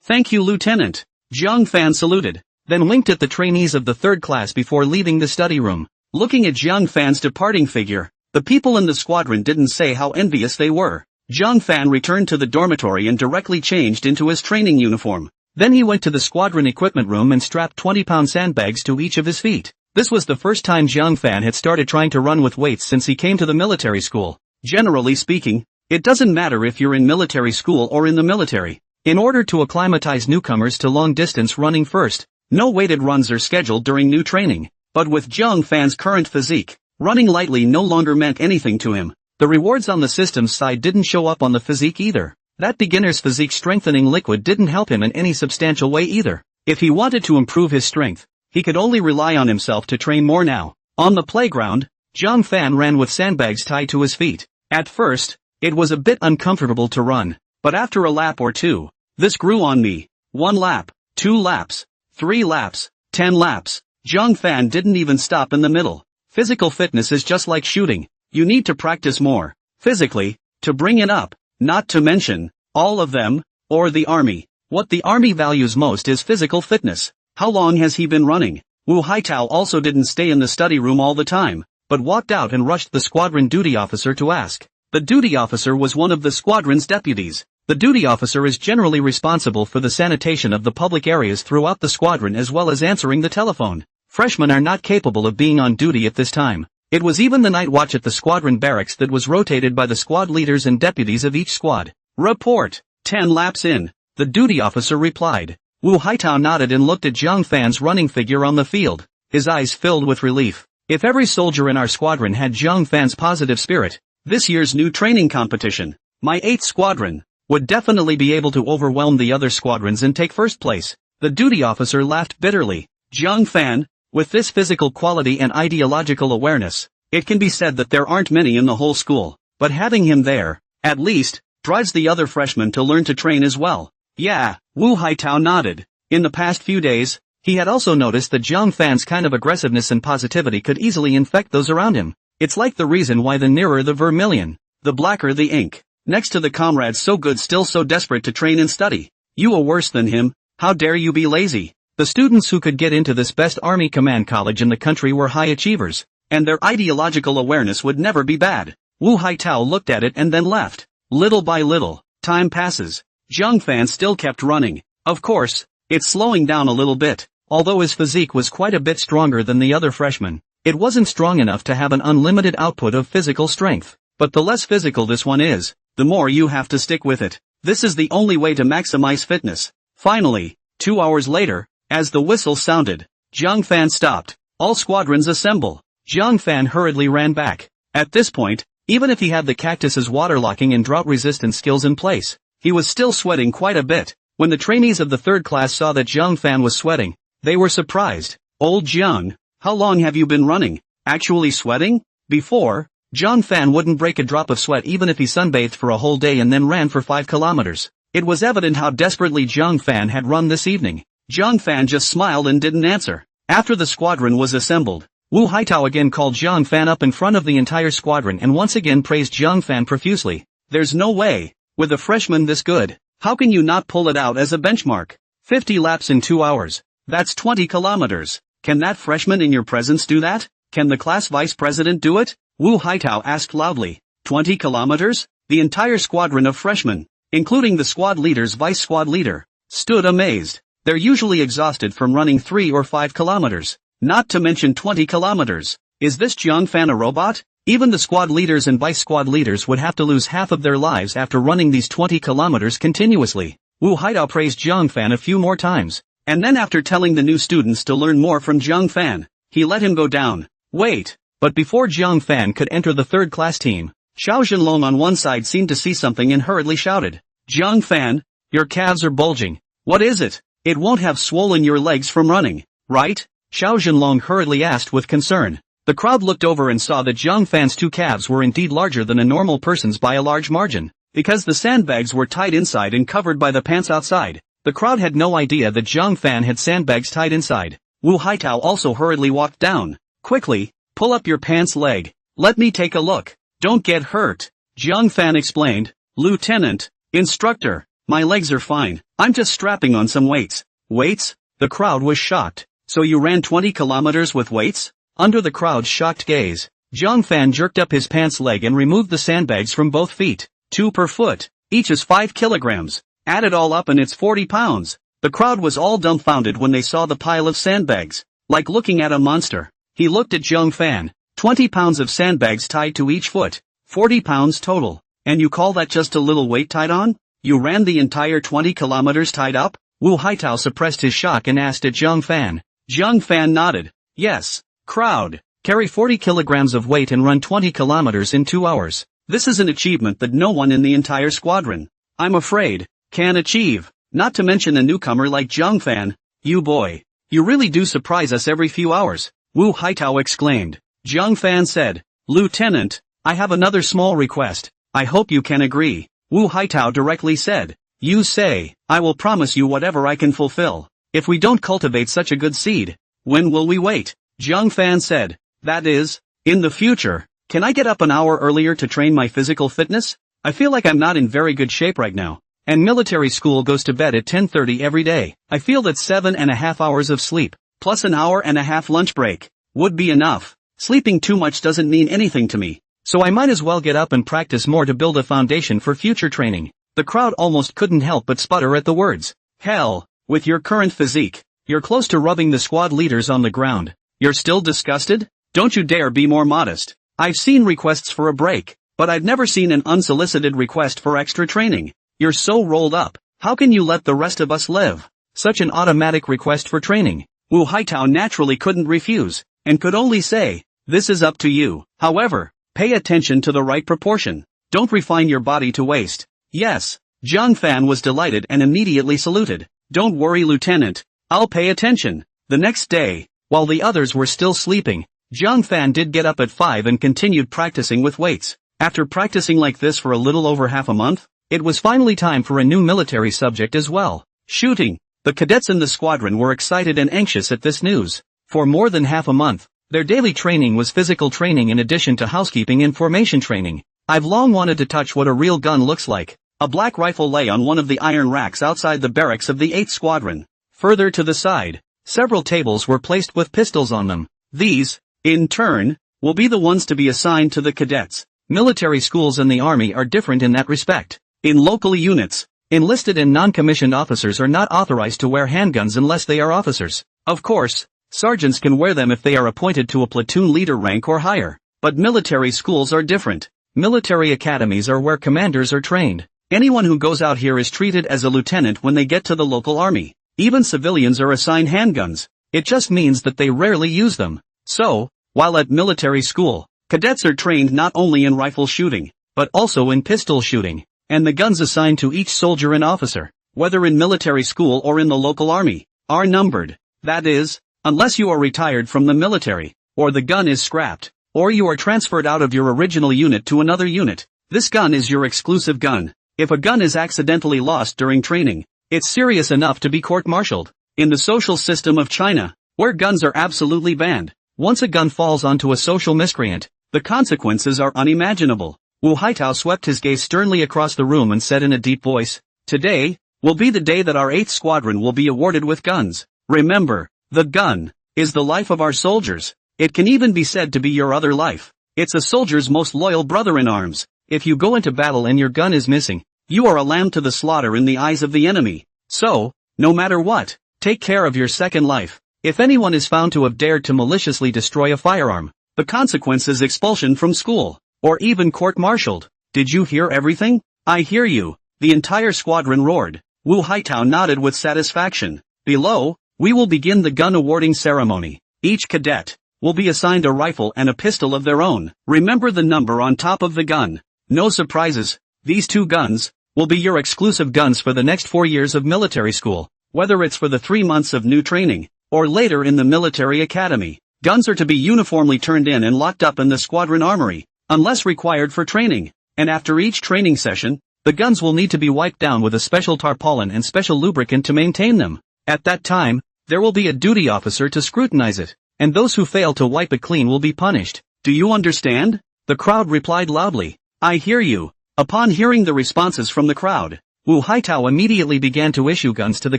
Thank you, Lieutenant. Jiang Fan saluted, then winked at the trainees of the third class before leaving the study room. Looking at Jiang Fan's departing figure, the people in the squadron didn't say how envious they were. Jiang Fan returned to the dormitory and directly changed into his training uniform. Then he went to the squadron equipment room and strapped 20-pound sandbags to each of his feet. This was the first time Jiang Fan had started trying to run with weights since he came to the military school. Generally speaking, it doesn't matter if you're in military school or in the military. In order to acclimatize newcomers to long-distance running first, no weighted runs are scheduled during new training. But with Jiang Fan's current physique, running lightly no longer meant anything to him. The rewards on the systems side didn't show up on the physique either. That beginner's physique strengthening liquid didn't help him in any substantial way either. If he wanted to improve his strength, he could only rely on himself to train more now. On the playground, Jiang Fan ran with sandbags tied to his feet. At first, it was a bit uncomfortable to run, but after a lap or two, this grew on me. 1 lap, 2 laps, 3 laps, 10 laps. Jiang Fan didn't even stop in the middle. Physical fitness is just like shooting. You need to practice more, physically, to bring it up, not to mention, all of them, or the army. What the army values most is physical fitness. How long has he been running? Wu Haitao also didn't stay in the study room all the time, but walked out and rushed the squadron duty officer to ask. The duty officer was one of the squadron's deputies. The duty officer is generally responsible for the sanitation of the public areas throughout the squadron as well as answering the telephone. Freshmen are not capable of being on duty at this time. It was even the night watch at the squadron barracks that was rotated by the squad leaders and deputies of each squad. Report. 10 laps in, the duty officer replied. Wu Haitao nodded and looked at Jiang Fan's running figure on the field, his eyes filled with relief. If every soldier in our squadron had Jiang Fan's positive spirit, this year's new training competition, my 8th squadron, would definitely be able to overwhelm the other squadrons and take first place. The duty officer laughed bitterly. Jiang Fan, with this physical quality and ideological awareness, it can be said that there aren't many in the whole school, but having him there, at least, drives the other freshmen to learn to train as well. Yeah, Wu Haitao nodded. In the past few days, he had also noticed that Jiang Fan's kind of aggressiveness and positivity could easily infect those around him. It's like the reason why the nearer the vermilion, the blacker the ink. Next to the comrades so good still so desperate to train and study. You are worse than him, how dare you be lazy? The students who could get into this best army command college in the country were high achievers, and their ideological awareness would never be bad. Wu Haitao looked at it and then left. Little by little, time passes. Zhang Fan still kept running. Of course, it's slowing down a little bit. Although his physique was quite a bit stronger than the other freshmen, it wasn't strong enough to have an unlimited output of physical strength. But the less physical this one is, the more you have to stick with it. This is the only way to maximize fitness. Finally, 2 hours later, as the whistle sounded, Zhang Fan stopped. All squadrons assemble. Zhang Fan hurriedly ran back. At this point, even if he had the cactus's waterlocking and drought-resistant skills in place, he was still sweating quite a bit. When the trainees of the third class saw that Zhang Fan was sweating, they were surprised. Old Zhang, how long have you been running? Actually sweating? Before, Zhang Fan wouldn't break a drop of sweat even if he sunbathed for a whole day and then ran for 5 kilometers. It was evident how desperately Zhang Fan had run this evening. Zhang Fan just smiled and didn't answer. After the squadron was assembled, Wu Haitao again called Zhang Fan up in front of the entire squadron and once again praised Zhang Fan profusely. There's no way, with a freshman this good, how can you not pull it out as a benchmark? 50 laps in 2 hours. That's 20 kilometers. Can that freshman in your presence do that? Can the class vice president do it? Wu Haitao asked loudly. 20 kilometers? The entire squadron of freshmen, including the squad leader's vice squad leader, stood amazed. They're usually exhausted from running 3 or 5 kilometers, not to mention 20 kilometers. Is this Zhang Fan a robot? Even the squad leaders and vice squad leaders would have to lose half of their lives after running these 20 kilometers continuously. Wu Haitao praised Zhang Fan a few more times, and then after telling the new students to learn more from Zhang Fan, he let him go down. Wait, but before Zhang Fan could enter the third class team, Xiao Zhenlong on one side seemed to see something and hurriedly shouted, Zhang Fan, your calves are bulging. What is it? It won't have swollen your legs from running, right? Xiao Zhenlong hurriedly asked with concern. The crowd looked over and saw that Zhang Fan's 2 calves were indeed larger than a normal person's by a large margin. Because the sandbags were tied inside and covered by the pants outside, the crowd had no idea that Zhang Fan had sandbags tied inside. Wu Haitao also hurriedly walked down. Quickly, pull up your pants leg. Let me take a look. Don't get hurt. Zhang Fan explained. Lieutenant, instructor, my legs are fine. I'm just strapping on some weights. Weights? The crowd was shocked. So you ran 20 kilometers with weights? Under the crowd's shocked gaze, Zhang Fan jerked up his pants leg and removed the sandbags from both feet. 2 per foot. Each is 5 kilograms. Add it all up and it's 40 pounds. The crowd was all dumbfounded when they saw the pile of sandbags. Like looking at a monster. He looked at Zhang Fan. 20 pounds of sandbags tied to each foot. 40 pounds total. And you call that just a little weight tied on? You ran the entire 20 kilometers tied up? Wu Haitao suppressed his shock and asked at Zhang Fan. Zhang Fan nodded. Yes. Crowd. Carry 40 kilograms of weight and run 20 kilometers in 2 hours. This is an achievement that no one in the entire squadron, I'm afraid, can achieve. Not to mention a newcomer like Zhang Fan. You boy. You really do surprise us every few hours. Wu Haitao exclaimed. Zhang Fan said. Lieutenant, I have another small request. I hope you can agree. Wu Haitao directly said. You say, I will promise you whatever I can fulfill. If we don't cultivate such a good seed, when will we wait? Zhang Fan said. That is, in the future. Can I get up an hour earlier to train my physical fitness? I feel like I'm not in very good shape right now. And military school goes to bed at 10:30 every day. I feel that 7.5 hours of sleep, plus an hour and a half lunch break, would be enough. Sleeping too much doesn't mean anything to me. So I might as well get up and practice more to build a foundation for future training. The crowd almost couldn't help but sputter at the words. Hell, with your current physique, you're close to rubbing the squad leaders on the ground. You're still disgusted? Don't you dare be more modest. I've seen requests for a break, but I've never seen an unsolicited request for extra training. You're so rolled up. How can you let the rest of us live? Such an automatic request for training. Wu Haitao naturally couldn't refuse, and could only say, this is up to you. However, pay attention to the right proportion. Don't refine your body to waste. Yes. Zhang Fan was delighted and immediately saluted. Don't worry, Lieutenant. I'll pay attention. The next day, while the others were still sleeping, Zhang Fan did get up at 5 and continued practicing with weights. After practicing like this for a little over half a month, it was finally time for a new military subject as well. Shooting. The cadets in the squadron were excited and anxious at this news. For more than half a month, their daily training was physical training in addition to housekeeping and formation training. I've long wanted to touch what a real gun looks like. A black rifle lay on one of the iron racks outside the barracks of the 8th Squadron. Further to the side, Several tables were placed with pistols on them. These, in turn, will be the ones to be assigned to the cadets. Military schools and the army are different in that respect. In local units, enlisted and non-commissioned officers are not authorized to wear handguns unless they are officers. Of course, sergeants can wear them if they are appointed to a platoon leader rank or higher. But military schools are different. Military academies are where commanders are trained. Anyone who goes out here is treated as a lieutenant when they get to the local army. Even civilians are assigned handguns. It just means that they rarely use them. So, while at military school, cadets are trained not only in rifle shooting, but also in pistol shooting. And the guns assigned to each soldier and officer, whether in military school or in the local army, are numbered. That is, unless you are retired from the military, or the gun is scrapped, or you are transferred out of your original unit to another unit, this gun is your exclusive gun. If a gun is accidentally lost during training, it's serious enough to be court-martialed. In the social system of China, where guns are absolutely banned, once a gun falls onto a social miscreant, the consequences are unimaginable. Wu Haitao swept his gaze sternly across the room and said in a deep voice, "Today will be the day that our 8th Squadron will be awarded with guns. Remember, the gun is the life of our soldiers. It can even be said to be your other life. It's a soldier's most loyal brother in arms. If you go into battle and your gun is missing, you are a lamb to the slaughter in the eyes of the enemy. So, no matter what, take care of your second life. If anyone is found to have dared to maliciously destroy a firearm, the consequence is expulsion from school, or even court-martialed. Did you hear everything?" "I hear you," the entire squadron roared. Wu Haitao nodded with satisfaction. "Below, we will begin the gun awarding ceremony. Each cadet will be assigned a rifle and a pistol of their own. Remember the number on top of the gun. No surprises. These 2 guns will be your exclusive guns for the next 4 years of military school, whether it's for the 3 months of new training, or later in the military academy. Guns are to be uniformly turned in and locked up in the squadron armory, unless required for training. And after each training session, the guns will need to be wiped down with a special tarpaulin and special lubricant to maintain them. At that time, there will be a duty officer to scrutinize it, and those who fail to wipe it clean will be punished. Do you understand?" The crowd replied loudly. "I hear you." Upon hearing the responses from the crowd, Wu Haitao immediately began to issue guns to the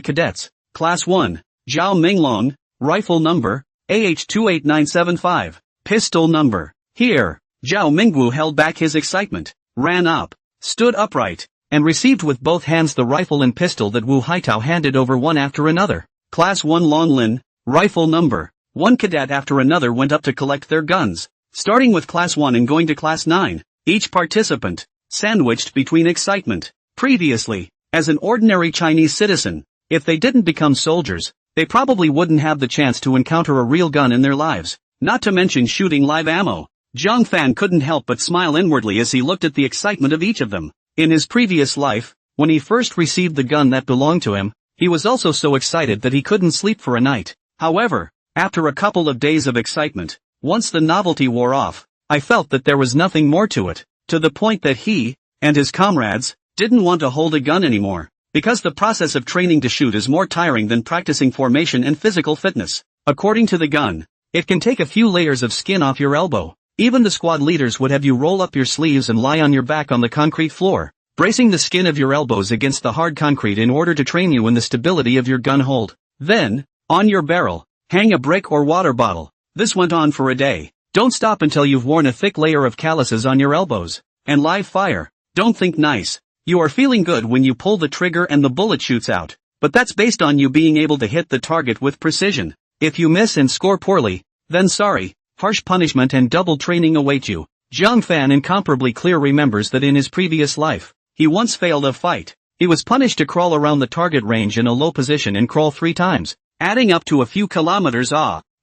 cadets. Class 1, Zhao Minglong, rifle number, AH28975, pistol number, here. Zhao Mingwu held back his excitement, ran up, stood upright, and received with both hands the rifle and pistol that Wu Haitao handed over one after another. Class 1 Longlin, rifle number. One cadet after another went up to collect their guns, starting with Class 1 and going to Class 9, each participant, sandwiched between excitement. Previously, as an ordinary Chinese citizen, if they didn't become soldiers, they probably wouldn't have the chance to encounter a real gun in their lives, not to mention shooting live ammo. Zhang Fan couldn't help but smile inwardly as he looked at the excitement of each of them. In his previous life, when he first received the gun that belonged to him, he was also so excited that he couldn't sleep for a night. However, after a couple of days of excitement, once the novelty wore off, I felt that there was nothing more to it, to the point that he, and his comrades, didn't want to hold a gun anymore, because the process of training to shoot is more tiring than practicing formation and physical fitness. According to the gun, it can take a few layers of skin off your elbow. Even the squad leaders would have you roll up your sleeves and lie on your back on the concrete floor, bracing the skin of your elbows against the hard concrete in order to train you in the stability of your gun hold. Then, on your barrel, hang a brick or water bottle. This went on for a day. Don't stop until you've worn a thick layer of calluses on your elbows. And live fire. Don't think nice. You are feeling good when you pull the trigger and the bullet shoots out, but that's based on you being able to hit the target with precision. If you miss and score poorly, then sorry, harsh punishment and double training await you. Zhang Fan incomparably clear remembers that in his previous life, he once failed a fight. He was punished to crawl around the target range in a low position and crawl 3 times, adding up to a few kilometers.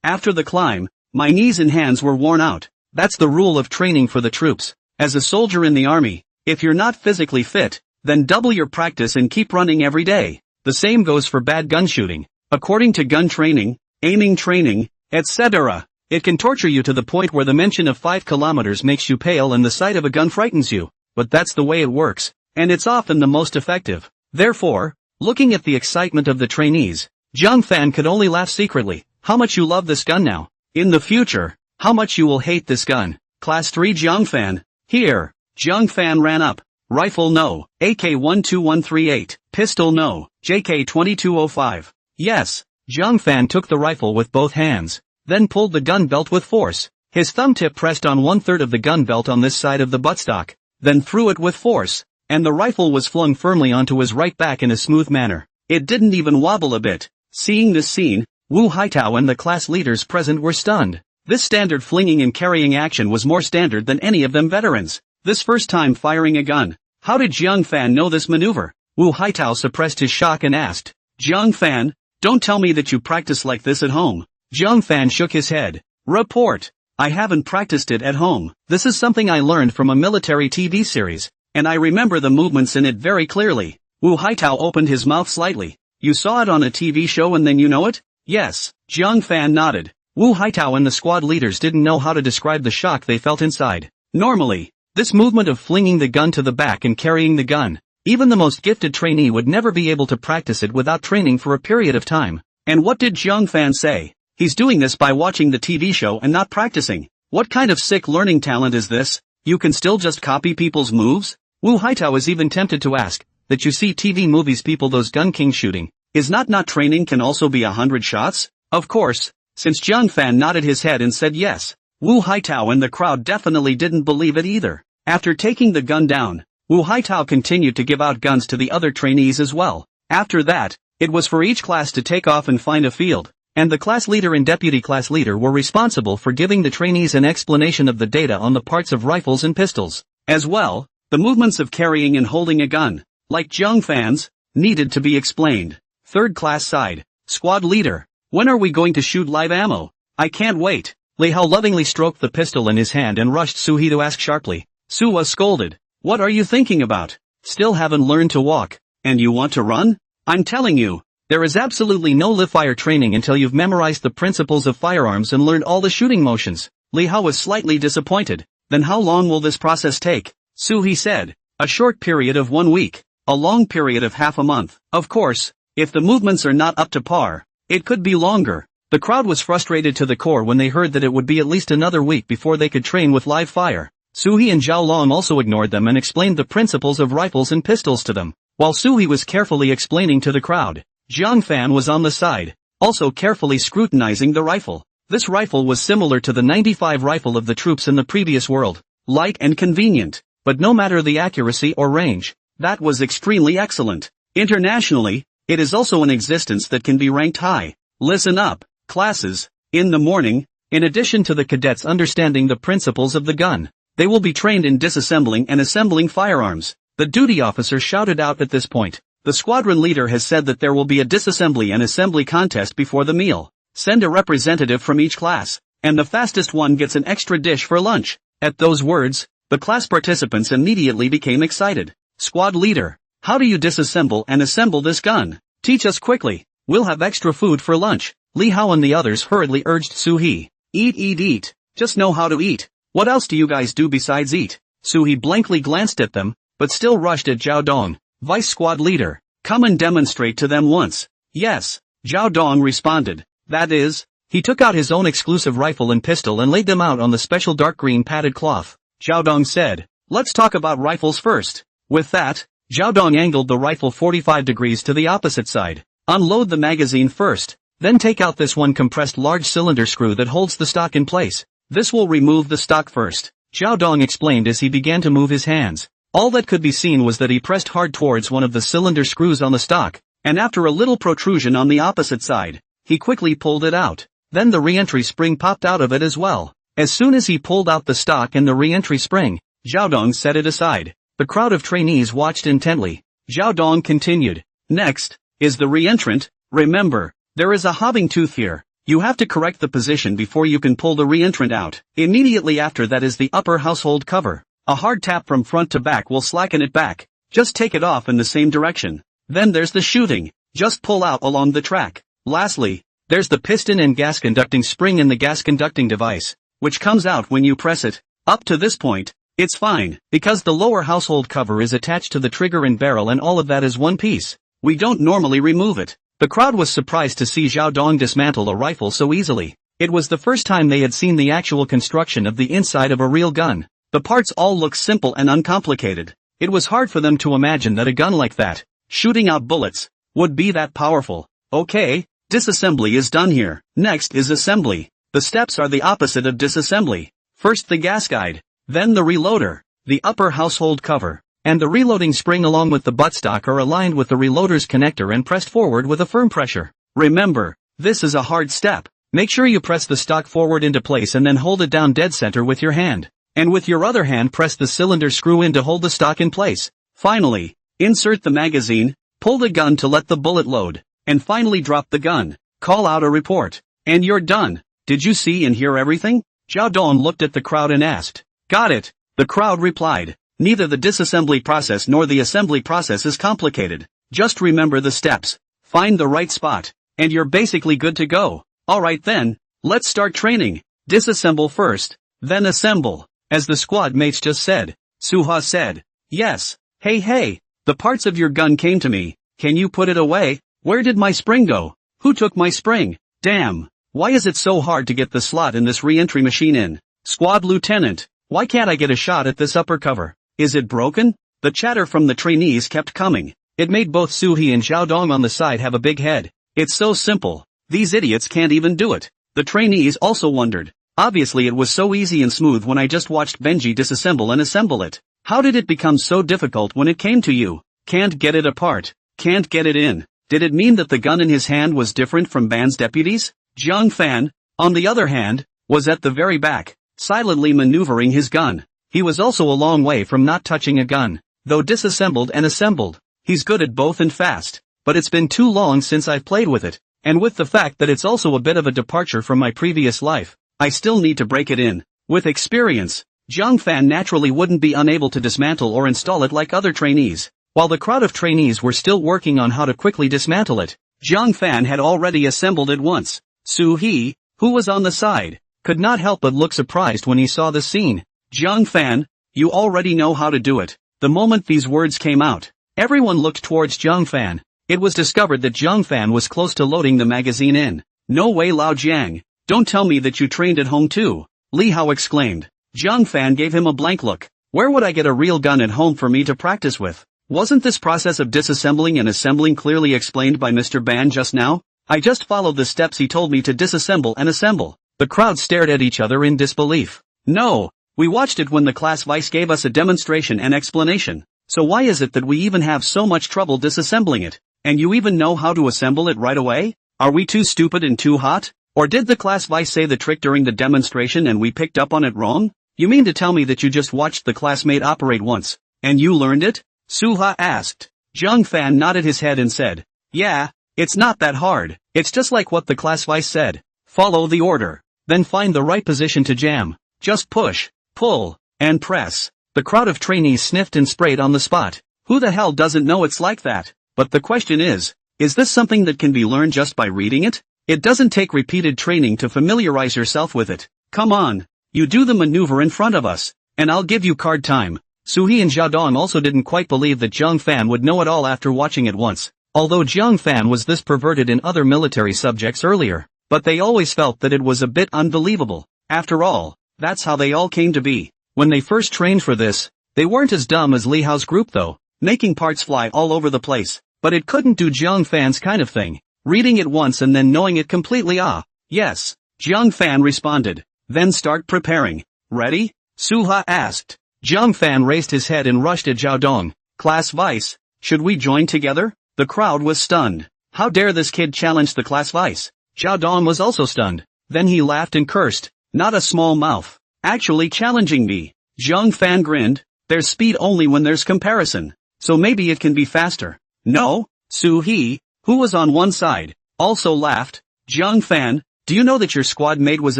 After the climb, my knees and hands were worn out. That's the rule of training for the troops. As a soldier in the army, if you're not physically fit, then double your practice and keep running every day. The same goes for bad gun shooting. According to gun training, aiming training, etc., it can torture you to the point where the mention of 5 kilometers makes you pale and the sight of a gun frightens you. But that's the way it works, and it's often the most effective. Therefore, looking at the excitement of the trainees, Zhang Fan could only laugh secretly. How much you love this gun now. In the future, how much you will hate this gun. Class 3 Zhang Fan. Here. Zhang Fan ran up. Rifle no. AK-12138. Pistol no. JK-2205. Yes. Jiang Fan took the rifle with both hands, then pulled the gun belt with force. His thumb tip pressed on 1/3 of the gun belt on this side of the buttstock, then threw it with force, and the rifle was flung firmly onto his right back in a smooth manner. It didn't even wobble a bit. Seeing this scene, Wu Haitao and the class leaders present were stunned. This standard flinging and carrying action was more standard than any of them veterans. This first time firing a gun. How did Jiang Fan know this maneuver? Wu Haitao suppressed his shock and asked, Jiang Fan, don't tell me that you practice like this at home. Jiang Fan shook his head. Report. I haven't practiced it at home. This is something I learned from a military TV series, and I remember the movements in it very clearly. Wu Haitao opened his mouth slightly. You saw it on a TV show and then you know it? Yes. Jiang Fan nodded. Wu Haitao and the squad leaders didn't know how to describe the shock they felt inside. Normally, this movement of flinging the gun to the back and carrying the gun, even the most gifted trainee would never be able to practice it without training for a period of time. And what did Jiang Fan say? He's doing this by watching the TV show and not practicing. What kind of sick learning talent is this? You can still just copy people's moves? Wu Haitao is even tempted to ask, that you see TV movies people those gun kings shooting, is not training can also be 100 shots? Of course, since Jiang Fan nodded his head and said yes, Wu Haitao and the crowd definitely didn't believe it either. After taking the gun down, Wu Haitao continued to give out guns to the other trainees as well. After that, it was for each class to take off and find a field. And the class leader and deputy class leader were responsible for giving the trainees an explanation of the data on the parts of rifles and pistols. As well, the movements of carrying and holding a gun, like Jiang Fan's, needed to be explained. Third class side. Squad leader. When are we going to shoot live ammo? I can't wait. Li Hao lovingly stroked the pistol in his hand and rushed Su He to ask sharply. Su was scolded. What are you thinking about? Still haven't learned to walk, and you want to run? I'm telling you. There is absolutely no live-fire training until you've memorized the principles of firearms and learned all the shooting motions. Li Hao was slightly disappointed. Then how long will this process take? Su He said. A short period of 1 week. A long period of half a month. Of course, if the movements are not up to par, it could be longer. The crowd was frustrated to the core when they heard that it would be at least another week before they could train with live fire. Su He and Zhao Long also ignored them and explained the principles of rifles and pistols to them, while Su He was carefully explaining to the crowd. Jiang Fan was on the side, also carefully scrutinizing the rifle. This rifle was similar to the 95 rifle of the troops in the previous world, light and convenient, but no matter the accuracy or range, that was extremely excellent. Internationally, it is also an existence that can be ranked high. Listen up, classes. In the morning, in addition to the cadets understanding the principles of the gun, they will be trained in disassembling and assembling firearms. The duty officer shouted out at this point. The squadron leader has said that there will be a disassembly and assembly contest before the meal. Send a representative from each class, and the fastest one gets an extra dish for lunch. At those words, the class participants immediately became excited. Squad leader, how do you disassemble and assemble this gun? Teach us quickly. We'll have extra food for lunch. Li Hao and the others hurriedly urged Su He. Eat. Just know how to eat. What else do you guys do besides eat? Su He blankly glanced at them, but still rushed at Zhao Dong. Vice squad leader, come and demonstrate to them once. Yes, Zhao Dong responded. That is, he took out his own exclusive rifle and pistol and laid them out on the special dark green padded cloth. Zhao Dong said, let's talk about rifles first. With that, Zhao Dong angled the rifle 45 degrees to the opposite side. Unload the magazine first, then take out this one compressed large cylinder screw that holds the stock in place. This will remove the stock first. Zhao Dong explained as he began to move his hands. All that could be seen was that he pressed hard towards one of the cylinder screws on the stock, and after a little protrusion on the opposite side, he quickly pulled it out. Then the re-entry spring popped out of it as well. As soon as he pulled out the stock and the re-entry spring, Zhao Dong set it aside. The crowd of trainees watched intently. Zhao Dong continued. Next, is the re-entrant. Remember, there is a hobbing tooth here. You have to correct the position before you can pull the re-entrant out. Immediately after that is the upper household cover. A hard tap from front to back will slacken it back. Just take it off in the same direction. Then there's the shooting. Just pull out along the track. Lastly, there's the piston and gas conducting spring in the gas conducting device, which comes out when you press it. Up to this point, it's fine, because the lower household cover is attached to the trigger and barrel and all of that is one piece. We don't normally remove it. The crowd was surprised to see Zhao Dong dismantle a rifle so easily. It was the first time they had seen the actual construction of the inside of a real gun. The parts all looked simple and uncomplicated. It was hard for them to imagine that a gun like that, shooting out bullets, would be that powerful. Okay, Disassembly is done here. Next is assembly. The steps are the opposite of disassembly. First the gas guide, then the reloader, the upper household cover, and the reloading spring along with the buttstock are aligned with the reloader's connector and pressed forward with a firm pressure. Remember, this is a hard step. Make sure you press the stock forward into place and then hold it down dead center with your hand. And with your other hand press the cylinder screw in to hold the stock in place. Finally, insert the magazine, pull the gun to let the bullet load, and finally drop the gun. Call out a report. And you're done. Did you see and hear everything? Zhao Dong looked at the crowd and asked. Got it. The crowd replied. Neither the disassembly process nor the assembly process is complicated. Just remember the steps. Find the right spot. And you're basically good to go. Alright then, let's start training. Disassemble first, then assemble. As the squad mates just said. Suha said. Yes. Hey, the parts of your gun came to me. Can you put it away? Where did my spring go? Who took my spring? Damn. Why is it so hard to get the slot in this re-entry machine in? Squad lieutenant, why can't I get a shot at this upper cover? Is it broken? The chatter from the trainees kept coming. It made both Suhi and Zhao Dong on the side have a big head. It's so simple. These idiots can't even do it. The trainees also wondered. Obviously it was so easy and smooth when I just watched Benji disassemble and assemble it. How did it become so difficult when it came to you? Can't get it apart. Can't get it in. Did it mean that the gun in his hand was different from Ban's deputies? Zhang Fan, on the other hand, was at the very back, silently maneuvering his gun. He was also a long way from not touching a gun, though disassembled and assembled. He's good at both and fast, but it's been too long since I've played with it, and with the fact that it's also a bit of a departure from my previous life, I still need to break it in. With experience, Zhang Fan naturally wouldn't be unable to dismantle or install it like other trainees. While the crowd of trainees were still working on how to quickly dismantle it, Zhang Fan had already assembled it once. Su He, who was on the side, could not help but look surprised when he saw the scene. Zhang Fan, you already know how to do it. The moment these words came out, everyone looked towards Zhang Fan. It was discovered that Zhang Fan was close to loading the magazine in. No way Lao Jiang, don't tell me that you trained at home too, Li Hao exclaimed. Zhang Fan gave him a blank look. Where would I get a real gun at home for me to practice with? Wasn't this process of disassembling and assembling clearly explained by Mr. Ban just now? I just followed the steps he told me to disassemble and assemble. The crowd stared at each other in disbelief. No, we watched it when the class vice gave us a demonstration and explanation. So why is it that we even have so much trouble disassembling it? And you even know how to assemble it right away? Are we too stupid and too hot? Or did the class vice say the trick during the demonstration and we picked up on it wrong? You mean to tell me that you just watched the classmate operate once, and you learned it? Suha asked. Zhang Fan nodded his head and said, yeah, it's not that hard. It's just like what the class vice said. Follow the order. Then find the right position to jam. Just push, pull, and press. The crowd of trainees sniffed and sprayed on the spot. Who the hell doesn't know it's like that? But the question is this something that can be learned just by reading it? It doesn't take repeated training to familiarize yourself with it. Come on. You do the maneuver in front of us, and I'll give you card time. Suhi and Zhao Dong also didn't quite believe that Zhang Fan would know it all after watching it once, although Zhang Fan was this perverted in other military subjects earlier, but they always felt that it was a bit unbelievable. After all, that's how they all came to be. When they first trained for this, they weren't as dumb as Li Hao's group though, making parts fly all over the place, but it couldn't do Zhang Fan's kind of thing, reading it once and then knowing it completely. Yes, Zhang Fan responded. Then start preparing. Ready? Suha asked. Zhang Fan raised his head and rushed at Zhao Dong. Class vice, should we join together? The crowd was stunned. How dare this kid challenge the class vice? Zhao Dong was also stunned. Then he laughed and cursed. Not a small mouth. Actually challenging me. Zhang Fan grinned. There's speed only when there's comparison. So maybe it can be faster. No? Su He, who was on one side, also laughed. Zhang Fan, do you know that your squad mate was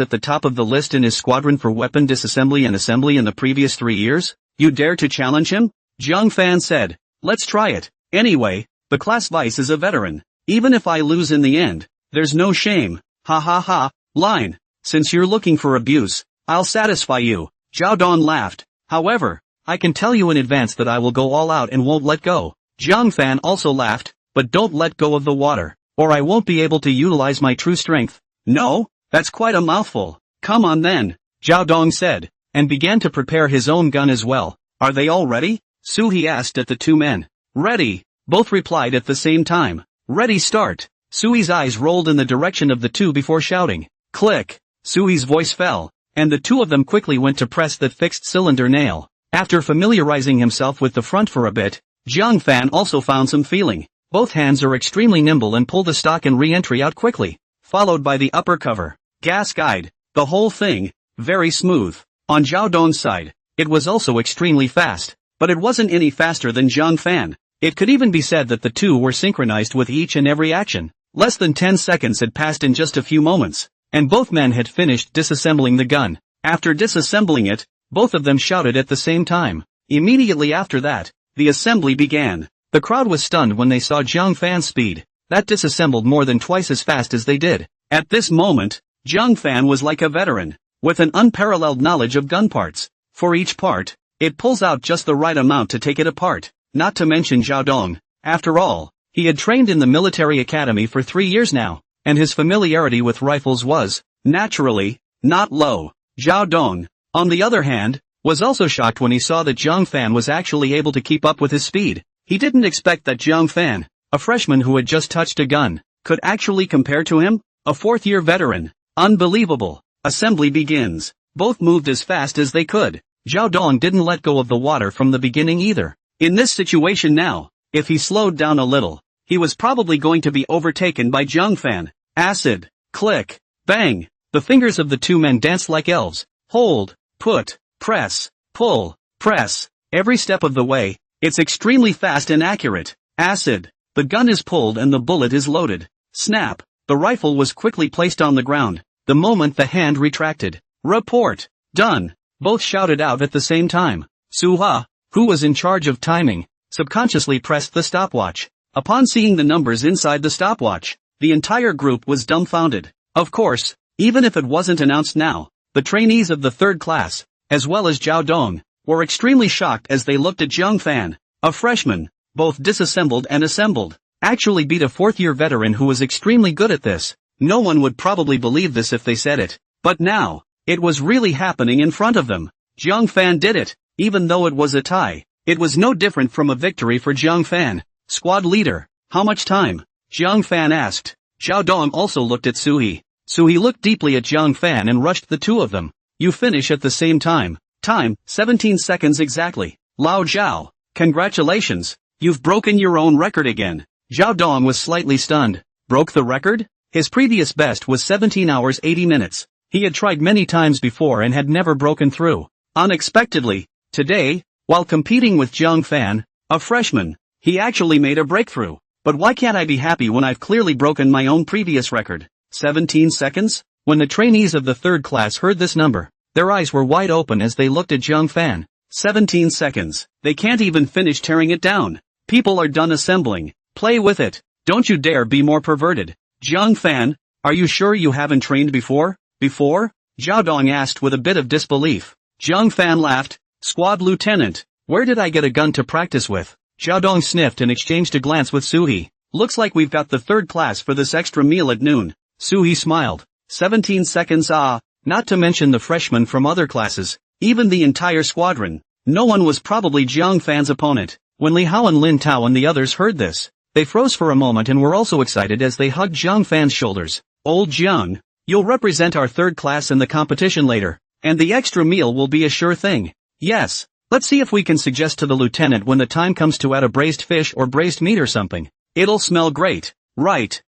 at the top of the list in his squadron for weapon disassembly and assembly in the previous 3 years? You dare to challenge him? Zhang Fan said. Let's try it. Anyway, the class vice is a veteran. Even if I lose in the end, there's no shame. Ha ha ha, line. Since you're looking for abuse, I'll satisfy you. Zhao Dong laughed. However, I can tell you in advance that I will go all out and won't let go. Zhang Fan also laughed, but don't let go of the water, or I won't be able to utilize my true strength. No, that's quite a mouthful. Come on then, Zhao Dong said, and began to prepare his own gun as well. Are they all ready? Suhi asked at the two men. Ready, both replied at the same time. Ready start. Sui's eyes rolled in the direction of the two before shouting. Click! Sui's voice fell, and the two of them quickly went to press that fixed cylinder nail. After familiarizing himself with the front for a bit, Jiang Fan also found some feeling. Both hands are extremely nimble and pull the stock and re-entry out quickly, followed by the upper cover. Gas guide. The whole thing, very smooth. On Zhao Dong's side, it was also extremely fast, but it wasn't any faster than Jiang Fan. It could even be said that the two were synchronized with each and every action. Less than 10 seconds had passed in just a few moments, and both men had finished disassembling the gun. After disassembling it, both of them shouted at the same time. Immediately after that, the assembly began. The crowd was stunned when they saw Jiang Fan's speed. That disassembled more than twice as fast as they did. At this moment, Jiang Fan was like a veteran, with an unparalleled knowledge of gun parts. For each part, it pulls out just the right amount to take it apart. Not to mention Zhao Dong. After all, he had trained in the military academy for 3 years now, and his familiarity with rifles was, naturally, not low. Zhao Dong, on the other hand, was also shocked when he saw that Jiang Fan was actually able to keep up with his speed. He didn't expect that Jiang Fan, a freshman who had just touched a gun, could actually compare to him, a fourth-year veteran. Unbelievable. Assembly begins. Both moved as fast as they could. Zhao Dong didn't let go of the water from the beginning either. In this situation now, if he slowed down a little, he was probably going to be overtaken by Jiang Fan. Acid. Click. Bang. The fingers of the two men danced like elves. Hold. Put. Press. Pull. Press. Every step of the way. It's extremely fast and accurate. Acid. The gun is pulled and the bullet is loaded. Snap. The rifle was quickly placed on the ground, the moment the hand retracted. Report. Done. Both shouted out at the same time. Suha, who was in charge of timing, subconsciously pressed the stopwatch. Upon seeing the numbers inside the stopwatch, the entire group was dumbfounded. Of course, even if it wasn't announced now, the trainees of the third class, as well as Zhao Dong, were extremely shocked as they looked at Jiang Fan, a freshman, both disassembled and assembled, actually beat a fourth-year veteran who was extremely good at this. No one would probably believe this if they said it, but now, it was really happening in front of them. Jiang Fan did it, even though it was a tie. It was no different from a victory for Jiang Fan. Squad leader, how much time? Jiang Fan asked. Zhao Dong also looked at Suhi. Suhi looked deeply at Jiang Fan and rushed the two of them. You finish at the same time. Time, 17 seconds exactly. Lao Zhao, congratulations, you've broken your own record again. Zhao Dong was slightly stunned. Broke the record? His previous best was 17 hours 80 minutes. He had tried many times before and had never broken through. Unexpectedly, today, while competing with Jiang Fan, a freshman, he actually made a breakthrough. But why can't I be happy when I've clearly broken my own previous record? 17 seconds? When the trainees of the third class heard this number, their eyes were wide open as they looked at Jiang Fan. 17 seconds. They can't even finish tearing it down. People are done assembling. Play with it. Don't you dare be more perverted. Jiang Fan, are you sure you haven't trained before? Before? Zhao Dong asked with a bit of disbelief. Jiang Fan laughed. Squad lieutenant, where did I get a gun to practice with? Zhao Dong sniffed and exchanged a glance with Suhi. Looks like we've got the third class for this extra meal at noon. Suhi smiled. 17 seconds not to mention the freshmen from other classes, even the entire squadron. No one was probably Jiang Fan's opponent. When Li Hao and Lin Tao and the others heard this, they froze for a moment and were also excited as they hugged Jiang Fan's shoulders. Old Jiang, you'll represent our third class in the competition later, and the extra meal will be a sure thing. Yes, let's see if we can suggest to the lieutenant when the time comes to add a braised fish or braised meat or something. It'll smell great. Right.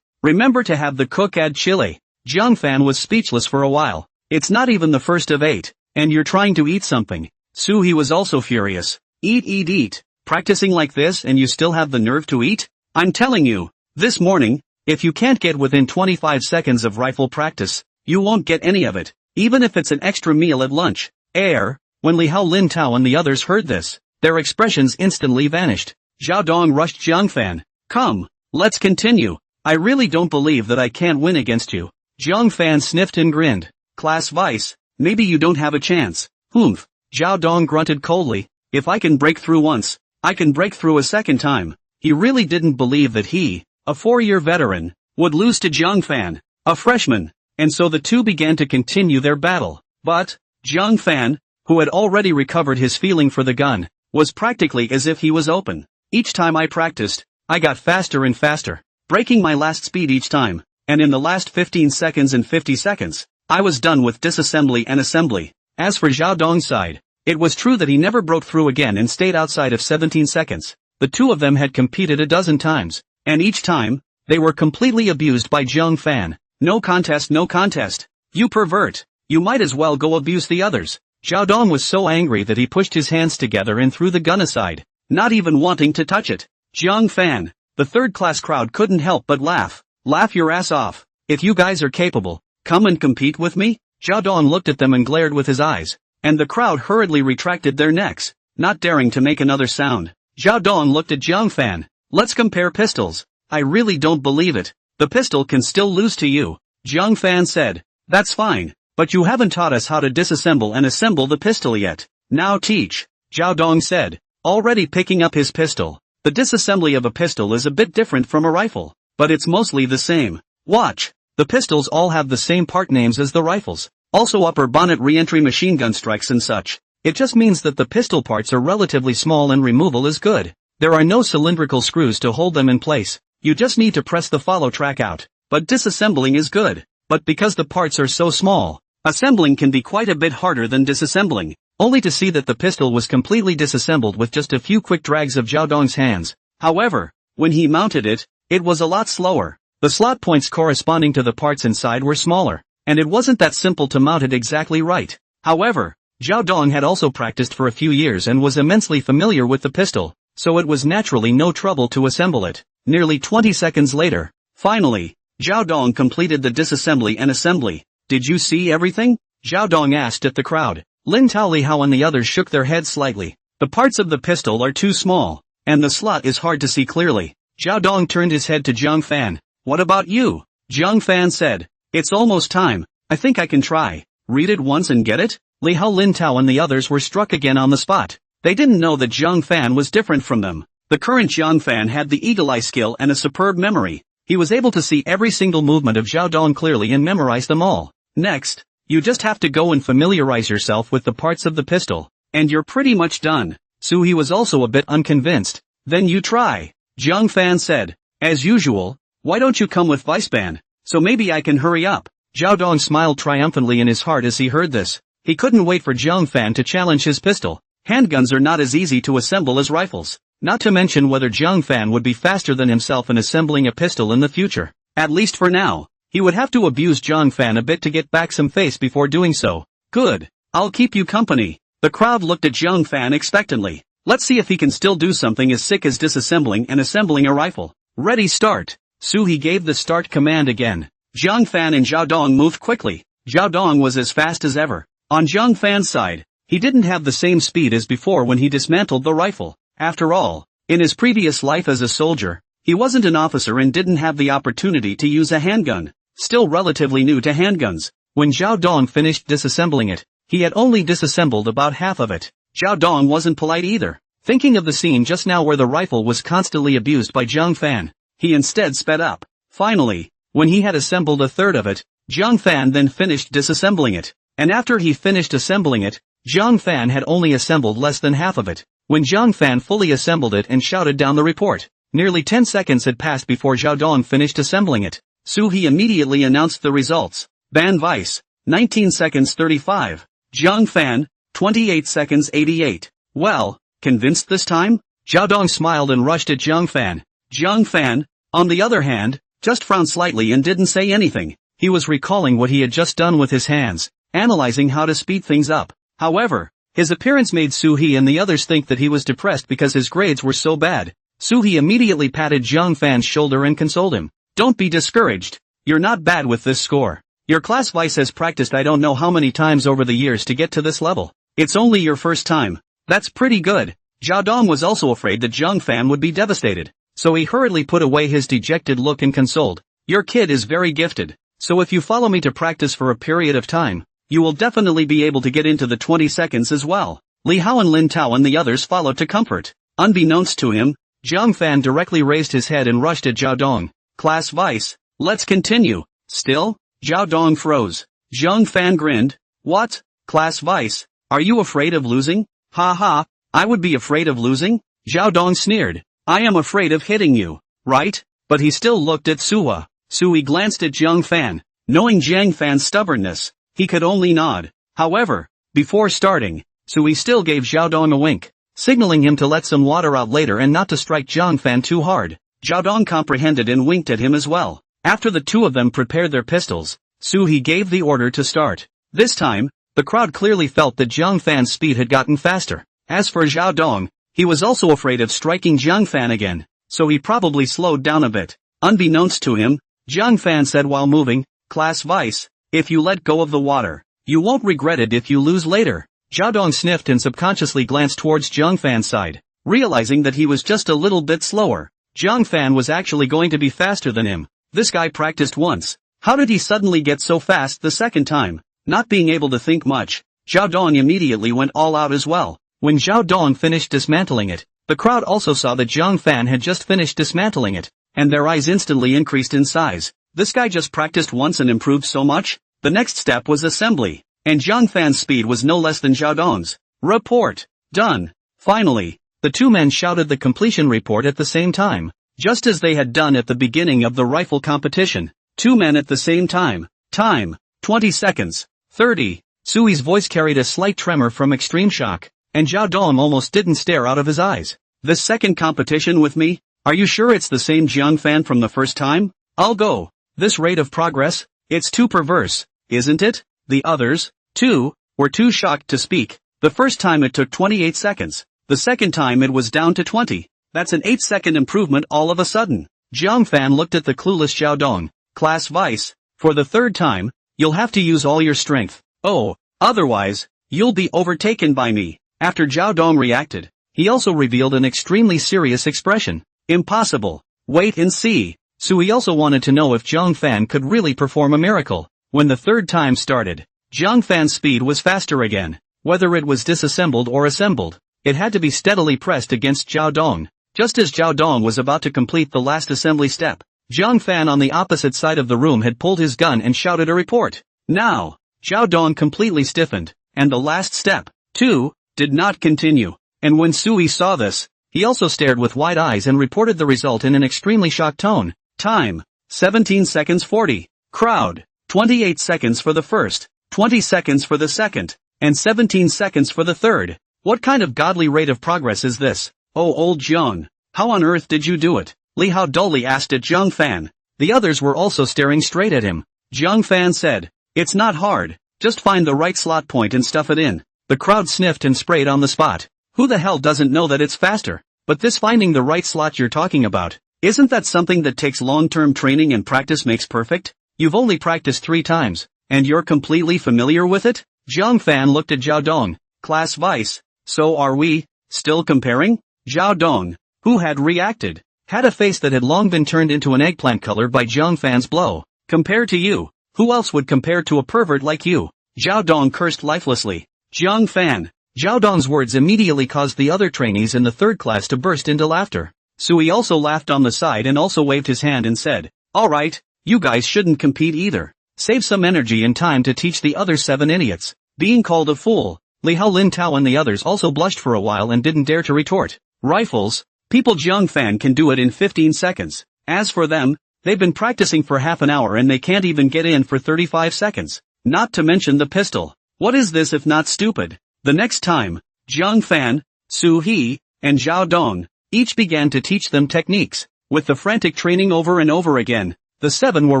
Remember to have the cook add chili. Jiang Fan was speechless for a while. It's not even the first of 8, and you're trying to eat something. Suhi was also furious. Eat. Practicing like this and you still have the nerve to eat? I'm telling you, this morning, if you can't get within 25 seconds of rifle practice, you won't get any of it, even if it's an extra meal at lunch. When Li Hao, Lin Tao and the others heard this, their expressions instantly vanished. Zhao Dong rushed Jiang Fan. Come, let's continue. I really don't believe that I can't win against you. Jiang Fan sniffed and grinned. Class vice, maybe you don't have a chance. Humph. Zhao Dong grunted coldly. If I can break through once, I can break through a second time. He really didn't believe that he, a 4-year veteran, would lose to Jiang Fan, a freshman, and so the two began to continue their battle. But, Jiang Fan, who had already recovered his feeling for the gun, was practically as if he was open. Each time I practiced, I got faster and faster. breaking my last speed each time, and in the last 15 seconds and 50 seconds, I was done with disassembly and assembly. As for Zhao Dong's side, it was true that he never broke through again and stayed outside of 17 seconds. The two of them had competed a dozen times, and each time, they were completely abused by Zhang Fan. No contest, no contest. You pervert. You might as well go abuse the others. Zhao Dong was so angry that he pushed his hands together and threw the gun aside, not even wanting to touch it. Zhang Fan. The third-class crowd couldn't help but laugh. Laugh your ass off. If you guys are capable, come and compete with me? Zhao Dong looked at them and glared with his eyes, and the crowd hurriedly retracted their necks, not daring to make another sound. Zhao Dong looked at Zhang Fan. Let's compare pistols. I really don't believe it. The pistol can still lose to you. Zhang Fan said. That's fine, but you haven't taught us how to disassemble and assemble the pistol yet. Now teach. Zhao Dong said, already picking up his pistol. The disassembly of a pistol is a bit different from a rifle, but it's mostly the same. Watch. The pistols all have the same part names as the rifles. Also upper bonnet re-entry machine gun strikes and such. It just means that the pistol parts are relatively small and removal is good. There are no cylindrical screws to hold them in place. You just need to press the follow track out. But disassembling is good. But because the parts are so small, assembling can be quite a bit harder than disassembling. Only to see that the pistol was completely disassembled with just a few quick drags of Zhao Dong's hands. However, when he mounted it, it was a lot slower. The slot points corresponding to the parts inside were smaller, and it wasn't that simple to mount it exactly right. However, Zhao Dong had also practiced for a few years and was immensely familiar with the pistol, so it was naturally no trouble to assemble it. Nearly 20 seconds later, finally, Zhao Dong completed the disassembly and assembly. Did you see everything? Zhao Dong asked at the crowd. Lin Tao, Li Hao and the others shook their heads slightly. The parts of the pistol are too small, and the slot is hard to see clearly. Zhao Dong turned his head to Zhang Fan. What about you? Zhang Fan said. It's almost time. I think I can try. Read it once and get it? Li Hao, Lin Tao and the others were struck again on the spot. They didn't know that Zhang Fan was different from them. The current Zhang Fan had the eagle eye skill and a superb memory. He was able to see every single movement of Zhao Dong clearly and memorize them all. Next, you just have to go and familiarize yourself with the parts of the pistol, and you're pretty much done. Su He was also a bit unconvinced. Then you try. Zhang Fan said. As usual, why don't you come with Viceban, so maybe I can hurry up. Zhao Dong smiled triumphantly in his heart as he heard this. He couldn't wait for Zhang Fan to challenge his pistol. Handguns are not as easy to assemble as rifles, not to mention whether Zhang Fan would be faster than himself in assembling a pistol in the future. At least for now. He would have to abuse Zhang Fan a bit to get back some face before doing so. Good. I'll keep you company. The crowd looked at Zhang Fan expectantly. Let's see if he can still do something as sick as disassembling and assembling a rifle. Ready, start. Su He gave the start command again. Zhang Fan and Zhao Dong moved quickly. Zhao Dong was as fast as ever. On Zhang Fan's side, he didn't have the same speed as before when he dismantled the rifle. After all, in his previous life as a soldier, he wasn't an officer and didn't have the opportunity to use a handgun. Still relatively new to handguns. When Zhao Dong finished disassembling it, he had only disassembled about half of it. Zhao Dong wasn't polite either. Thinking of the scene just now where the rifle was constantly abused by Zhang Fan, he instead sped up. Finally, when he had assembled a third of it, Zhang Fan then finished disassembling it. And after he finished assembling it, Zhang Fan had only assembled less than half of it. When Zhang Fan fully assembled it and shouted down the report, nearly 10 seconds had passed before Zhao Dong finished assembling it. Su He immediately announced the results. Ban Vice, 19 seconds 35. Zhang Fan, 28 seconds 88. Well, convinced this time? Zhao Dong smiled and rushed at Zhang Fan. Zhang Fan, on the other hand, just frowned slightly and didn't say anything. He was recalling what he had just done with his hands, analyzing how to speed things up. However, his appearance made Su He and the others think that he was depressed because his grades were so bad. Su He immediately patted Zhang Fan's shoulder and consoled him. Don't be discouraged. You're not bad with this score. Your class vice has practiced I don't know how many times over the years to get to this level. It's only your first time. That's pretty good. Zhao Dong was also afraid that Zhang Fan would be devastated, so he hurriedly put away his dejected look and consoled. Your kid is very gifted, so if you follow me to practice for a period of time, you will definitely be able to get into the 20 seconds as well. Li Hao and Lin Tao and the others followed to comfort. Unbeknownst to him, Zhang Fan directly raised his head and rushed at Zhao Dong. Class vice, let's continue. Still? Zhao Dong froze. Zhang Fan grinned. What? Class vice, are you afraid of losing? Ha ha, I would be afraid of losing? Zhao Dong sneered. I am afraid of hitting you, right? but he still looked at Suwa. Sui glanced at Jiang Fan. Knowing Jiang Fan's stubbornness, he could only nod. However, before starting, Sui still gave Xiaodong a wink, signaling him to let some water out later and not to strike Jiang Fan too hard. Xiaodong comprehended and winked at him as well. After the two of them prepared their pistols, Sui gave the order to start. This time, the crowd clearly felt that Jiang Fan's speed had gotten faster. As for Xiaodong, he was also afraid of striking Jiang Fan again, so he probably slowed down a bit. Unbeknownst to him, Jiang Fan said while moving, "Class Vice, if you let go of the water, you won't regret it if you lose later." Xiaodong sniffed and subconsciously glanced towards Jiang Fan's side, realizing that he was just a little bit slower. Jiang Fan was actually going to be faster than him. This guy practiced once. How did he suddenly get so fast the second time? Not being able to think much, Xiaodong immediately went all out as well. When Xiaodong finished dismantling it, the crowd also saw that Jiang Fan had just finished dismantling it, and their eyes instantly increased in size. This guy just practiced once and improved so much? The next step was assembly, and Jiang Fan's speed was no less than Xiaodong's. Report. Done. Finally, the two men shouted the completion report at the same time, just as they had done at the beginning of the rifle competition. Two men at the same time. Time, 20 seconds. 30. Sui's voice carried a slight tremor from extreme shock, and Xiaodong almost didn't stare out of his eyes. This second competition with me? Are you sure it's the same Jiang Fan from the first time? I'll go. This rate of progress? It's too perverse, isn't it? The others, too, were too shocked to speak. The first time it took 28 seconds. The second time it was down to 20. That's an 8-second improvement all of a sudden. Jiang Fan looked at the clueless Xiaodong. Class Vice, for the third time, you'll have to use all your strength. Oh, otherwise, you'll be overtaken by me. After Xiaodong reacted, he also revealed an extremely serious expression. Impossible. Wait and see. Sui also wanted to know if Jiang Fan could really perform a miracle. When the third time started, Jiang Fan's speed was faster again. Whether it was disassembled or assembled, it had to be steadily pressed against Xiaodong. Just as Xiaodong was about to complete the last assembly step, Jiang Fan on the opposite side of the room had pulled his gun and shouted a report. Now, Xiaodong completely stiffened, and the last step, too, did not continue. And when Sui saw this, he also stared with wide eyes and reported the result in an extremely shocked tone. Time, 17 seconds 40. Crowd, 28 seconds for the first, 20 seconds for the second, and 17 seconds for the third. What kind of godly rate of progress is this? Oh old Jiang, how on earth did you do it? Li Hao dully asked at Jiang Fan. The others were also staring straight at him. Jiang Fan said, "It's not hard, just find the right slot point and stuff it in." The crowd sniffed and sprayed on the spot. Who the hell doesn't know that it's faster? But this finding the right slot you're talking about, isn't that something that takes long-term training and practice makes perfect? You've only practiced 3 times, and you're completely familiar with it? Jiang Fan looked at Xiaodong. Class Vice, so are we still comparing? Xiaodong, who had reacted, had a face that had long been turned into an eggplant color by Jiang Fan's blow. Compare to you? Who else would compare to a pervert like you? Xiaodong cursed lifelessly. Jiang Fan. Xiaodong's words immediately caused the other trainees in the third class to burst into laughter. Sui also laughed on the side and also waved his hand and said, "Alright, you guys shouldn't compete either. Save some energy and time to teach the other 7 idiots." Being called a fool, Li Hao Lin Tao and the others also blushed for a while and didn't dare to retort. Rifles? People Jiang Fan can do it in 15 seconds. As for them, they've been practicing for half an hour and they can't even get in for 35 seconds. Not to mention the pistol. What is this if not stupid? The next time, Jiang Fan, Su He, and Xiaodong each began to teach them techniques. With the frantic training over and over again, the 7 were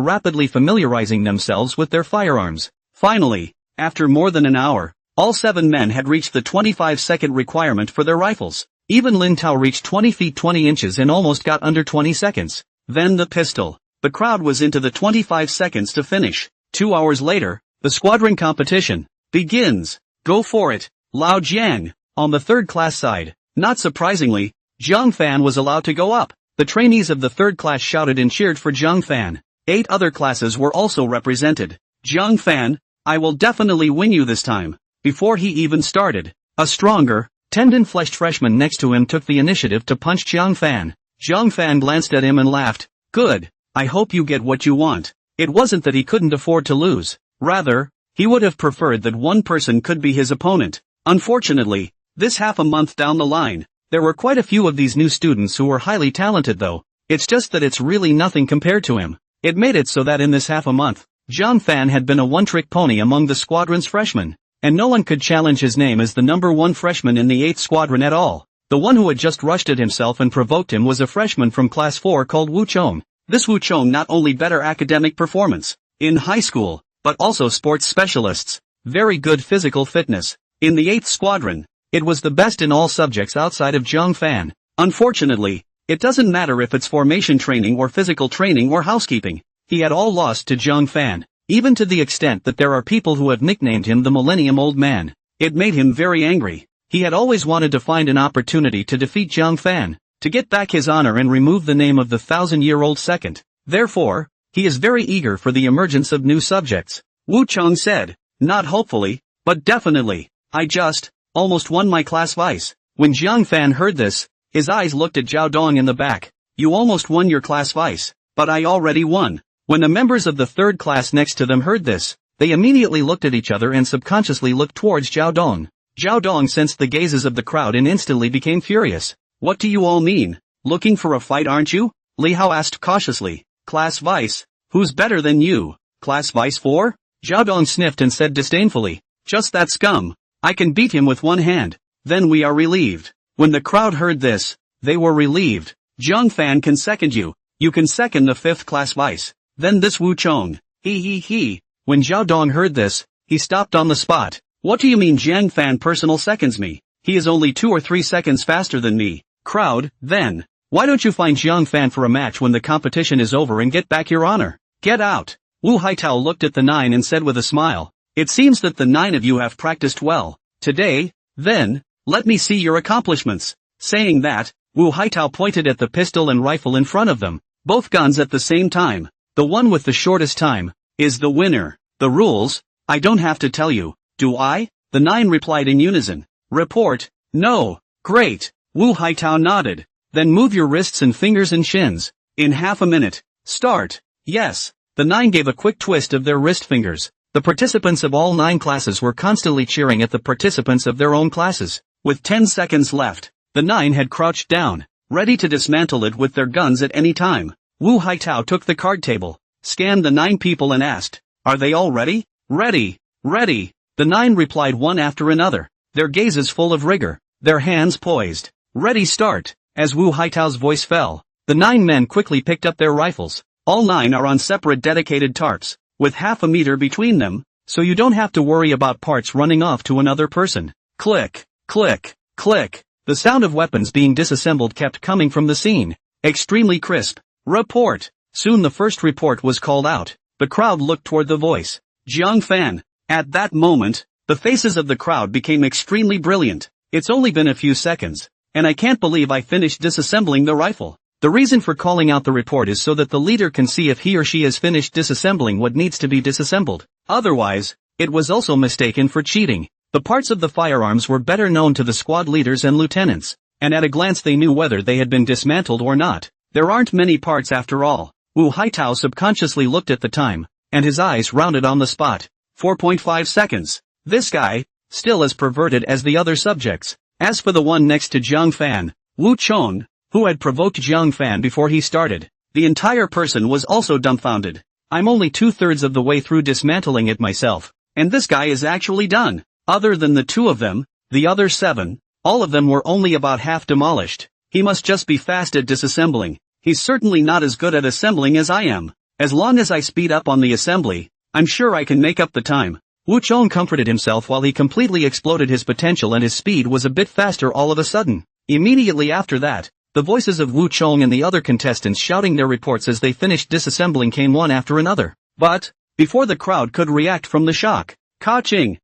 rapidly familiarizing themselves with their firearms. Finally, after more than an hour, all 7 men had reached the 25-second requirement for their rifles. Even Lin Tao reached 20 feet 20 inches and almost got under 20 seconds. Then the pistol. The crowd was into the 25 seconds to finish. 2 hours later, the squadron competition begins. Go for it, Lao Jiang. On the third class side, not surprisingly, Jiang Fan was allowed to go up. The trainees of the third class shouted and cheered for Jiang Fan. 8 other classes were also represented. Jiang Fan, I will definitely win you this time. Before he even started, a stronger, tendon-fleshed freshman next to him took the initiative to punch Jiang Fan. Jiang Fan glanced at him and laughed. Good, I hope you get what you want. It wasn't that he couldn't afford to lose. Rather, he would have preferred that one person could be his opponent. Unfortunately, this half a month down the line, there were quite a few of these new students who were highly talented though. It's just that it's really nothing compared to him. It made it so that in this half a month, Zhang Fan had been a one-trick pony among the squadron's freshmen, and no one could challenge his name as the number one freshman in the 8th squadron at all. The one who had just rushed at himself and provoked him was a freshman from class 4 called Wu Chong. This Wu Chong not only better academic performance in high school, but also sports specialists, very good physical fitness. In the 8th squadron, it was the best in all subjects outside of Zhang Fan. Unfortunately, it doesn't matter if it's formation training or physical training or housekeeping. He had all lost to Zhang Fan, even to the extent that there are people who have nicknamed him the Millennium Old Man. It made him very angry. He had always wanted to find an opportunity to defeat Zhang Fan, to get back his honor and remove the name of the 1,000-year-old second. Therefore, he is very eager for the emergence of new subjects. Wu Chong said, not hopefully, but definitely. I just, almost won my class vice. When Zhang Fan heard this, his eyes looked at Zhao Dong in the back. You almost won your class vice, but I already won. When the members of the third class next to them heard this, they immediately looked at each other and subconsciously looked towards Zhao Dong. Zhao Dong sensed the gazes of the crowd and instantly became furious. What do you all mean? Looking for a fight, aren't you? Li Hao asked cautiously. Class vice? Who's better than you? Class vice 4? Zhao Dong sniffed and said disdainfully. Just that scum. I can beat him with one hand. Then we are relieved. When the crowd heard this, they were relieved. Zhang Fan can second you. You can second the 5th class vice. Then this Wu Chong. He. When Zhao Dong heard this, he stopped on the spot. What do you mean Zhang Fan personal seconds me? He is only 2 or 3 seconds faster than me. Crowd, then. Why don't you find Zhang Fan for a match when the competition is over and get back your honor? Get out. Wu Haitao looked at the 9 and said with a smile. It seems that the 9 of you have practiced well. Today, then, let me see your accomplishments. Saying that, Wu Haitao pointed at the pistol and rifle in front of them, both guns at the same time. The one with the shortest time is the winner. The rules? I don't have to tell you, do I? The 9 replied in unison. Report? No. Great. Wu Haitao nodded. Then move your wrists and fingers and shins. In half a minute. Start. Yes. The 9 gave a quick twist of their wrist fingers. The participants of all 9 classes were constantly cheering at the participants of their own classes. With 10 seconds left, the 9 had crouched down, ready to dismantle it with their guns at any time. Wu Haitao took the card table, scanned the 9 people and asked, are they all ready? Ready. Ready. The 9 replied one after another, their gazes full of rigor, their hands poised. Ready, start. As Wu Haitao's voice fell, the 9 men quickly picked up their rifles. All 9 are on separate dedicated tarps, with half a meter between them, so you don't have to worry about parts running off to another person. Click, click, click. The sound of weapons being disassembled kept coming from the scene. Extremely crisp. Report. Soon the first report was called out. The crowd looked toward the voice. Zhang Fan. At that moment, the faces of the crowd became extremely brilliant. It's only been a few seconds, and I can't believe I finished disassembling the rifle. The reason for calling out the report is so that the leader can see if he or she has finished disassembling what needs to be disassembled. Otherwise, it was also mistaken for cheating. The parts of the firearms were better known to the squad leaders and lieutenants, and at a glance they knew whether they had been dismantled or not. There aren't many parts after all. Wu Haitao subconsciously looked at the time, and his eyes rounded on the spot. 4.5 seconds. This guy, still as perverted as the other subjects. As for the one next to Zhang Fan, Wu Chong, who had provoked Zhang Fan before he started, the entire person was also dumbfounded. I'm only 2/3 of the way through dismantling it myself, and this guy is actually done. Other than the 2 of them, the other 7, all of them were only about half demolished. He must just be fast at disassembling. He's certainly not as good at assembling as I am. As long as I speed up on the assembly, I'm sure I can make up the time. Wu Chong comforted himself while he completely exploded his potential and his speed was a bit faster all of a sudden. Immediately after that, the voices of Wu Chong and the other contestants shouting their reports as they finished disassembling came one after another. But, before the crowd could react from the shock, ka-ching,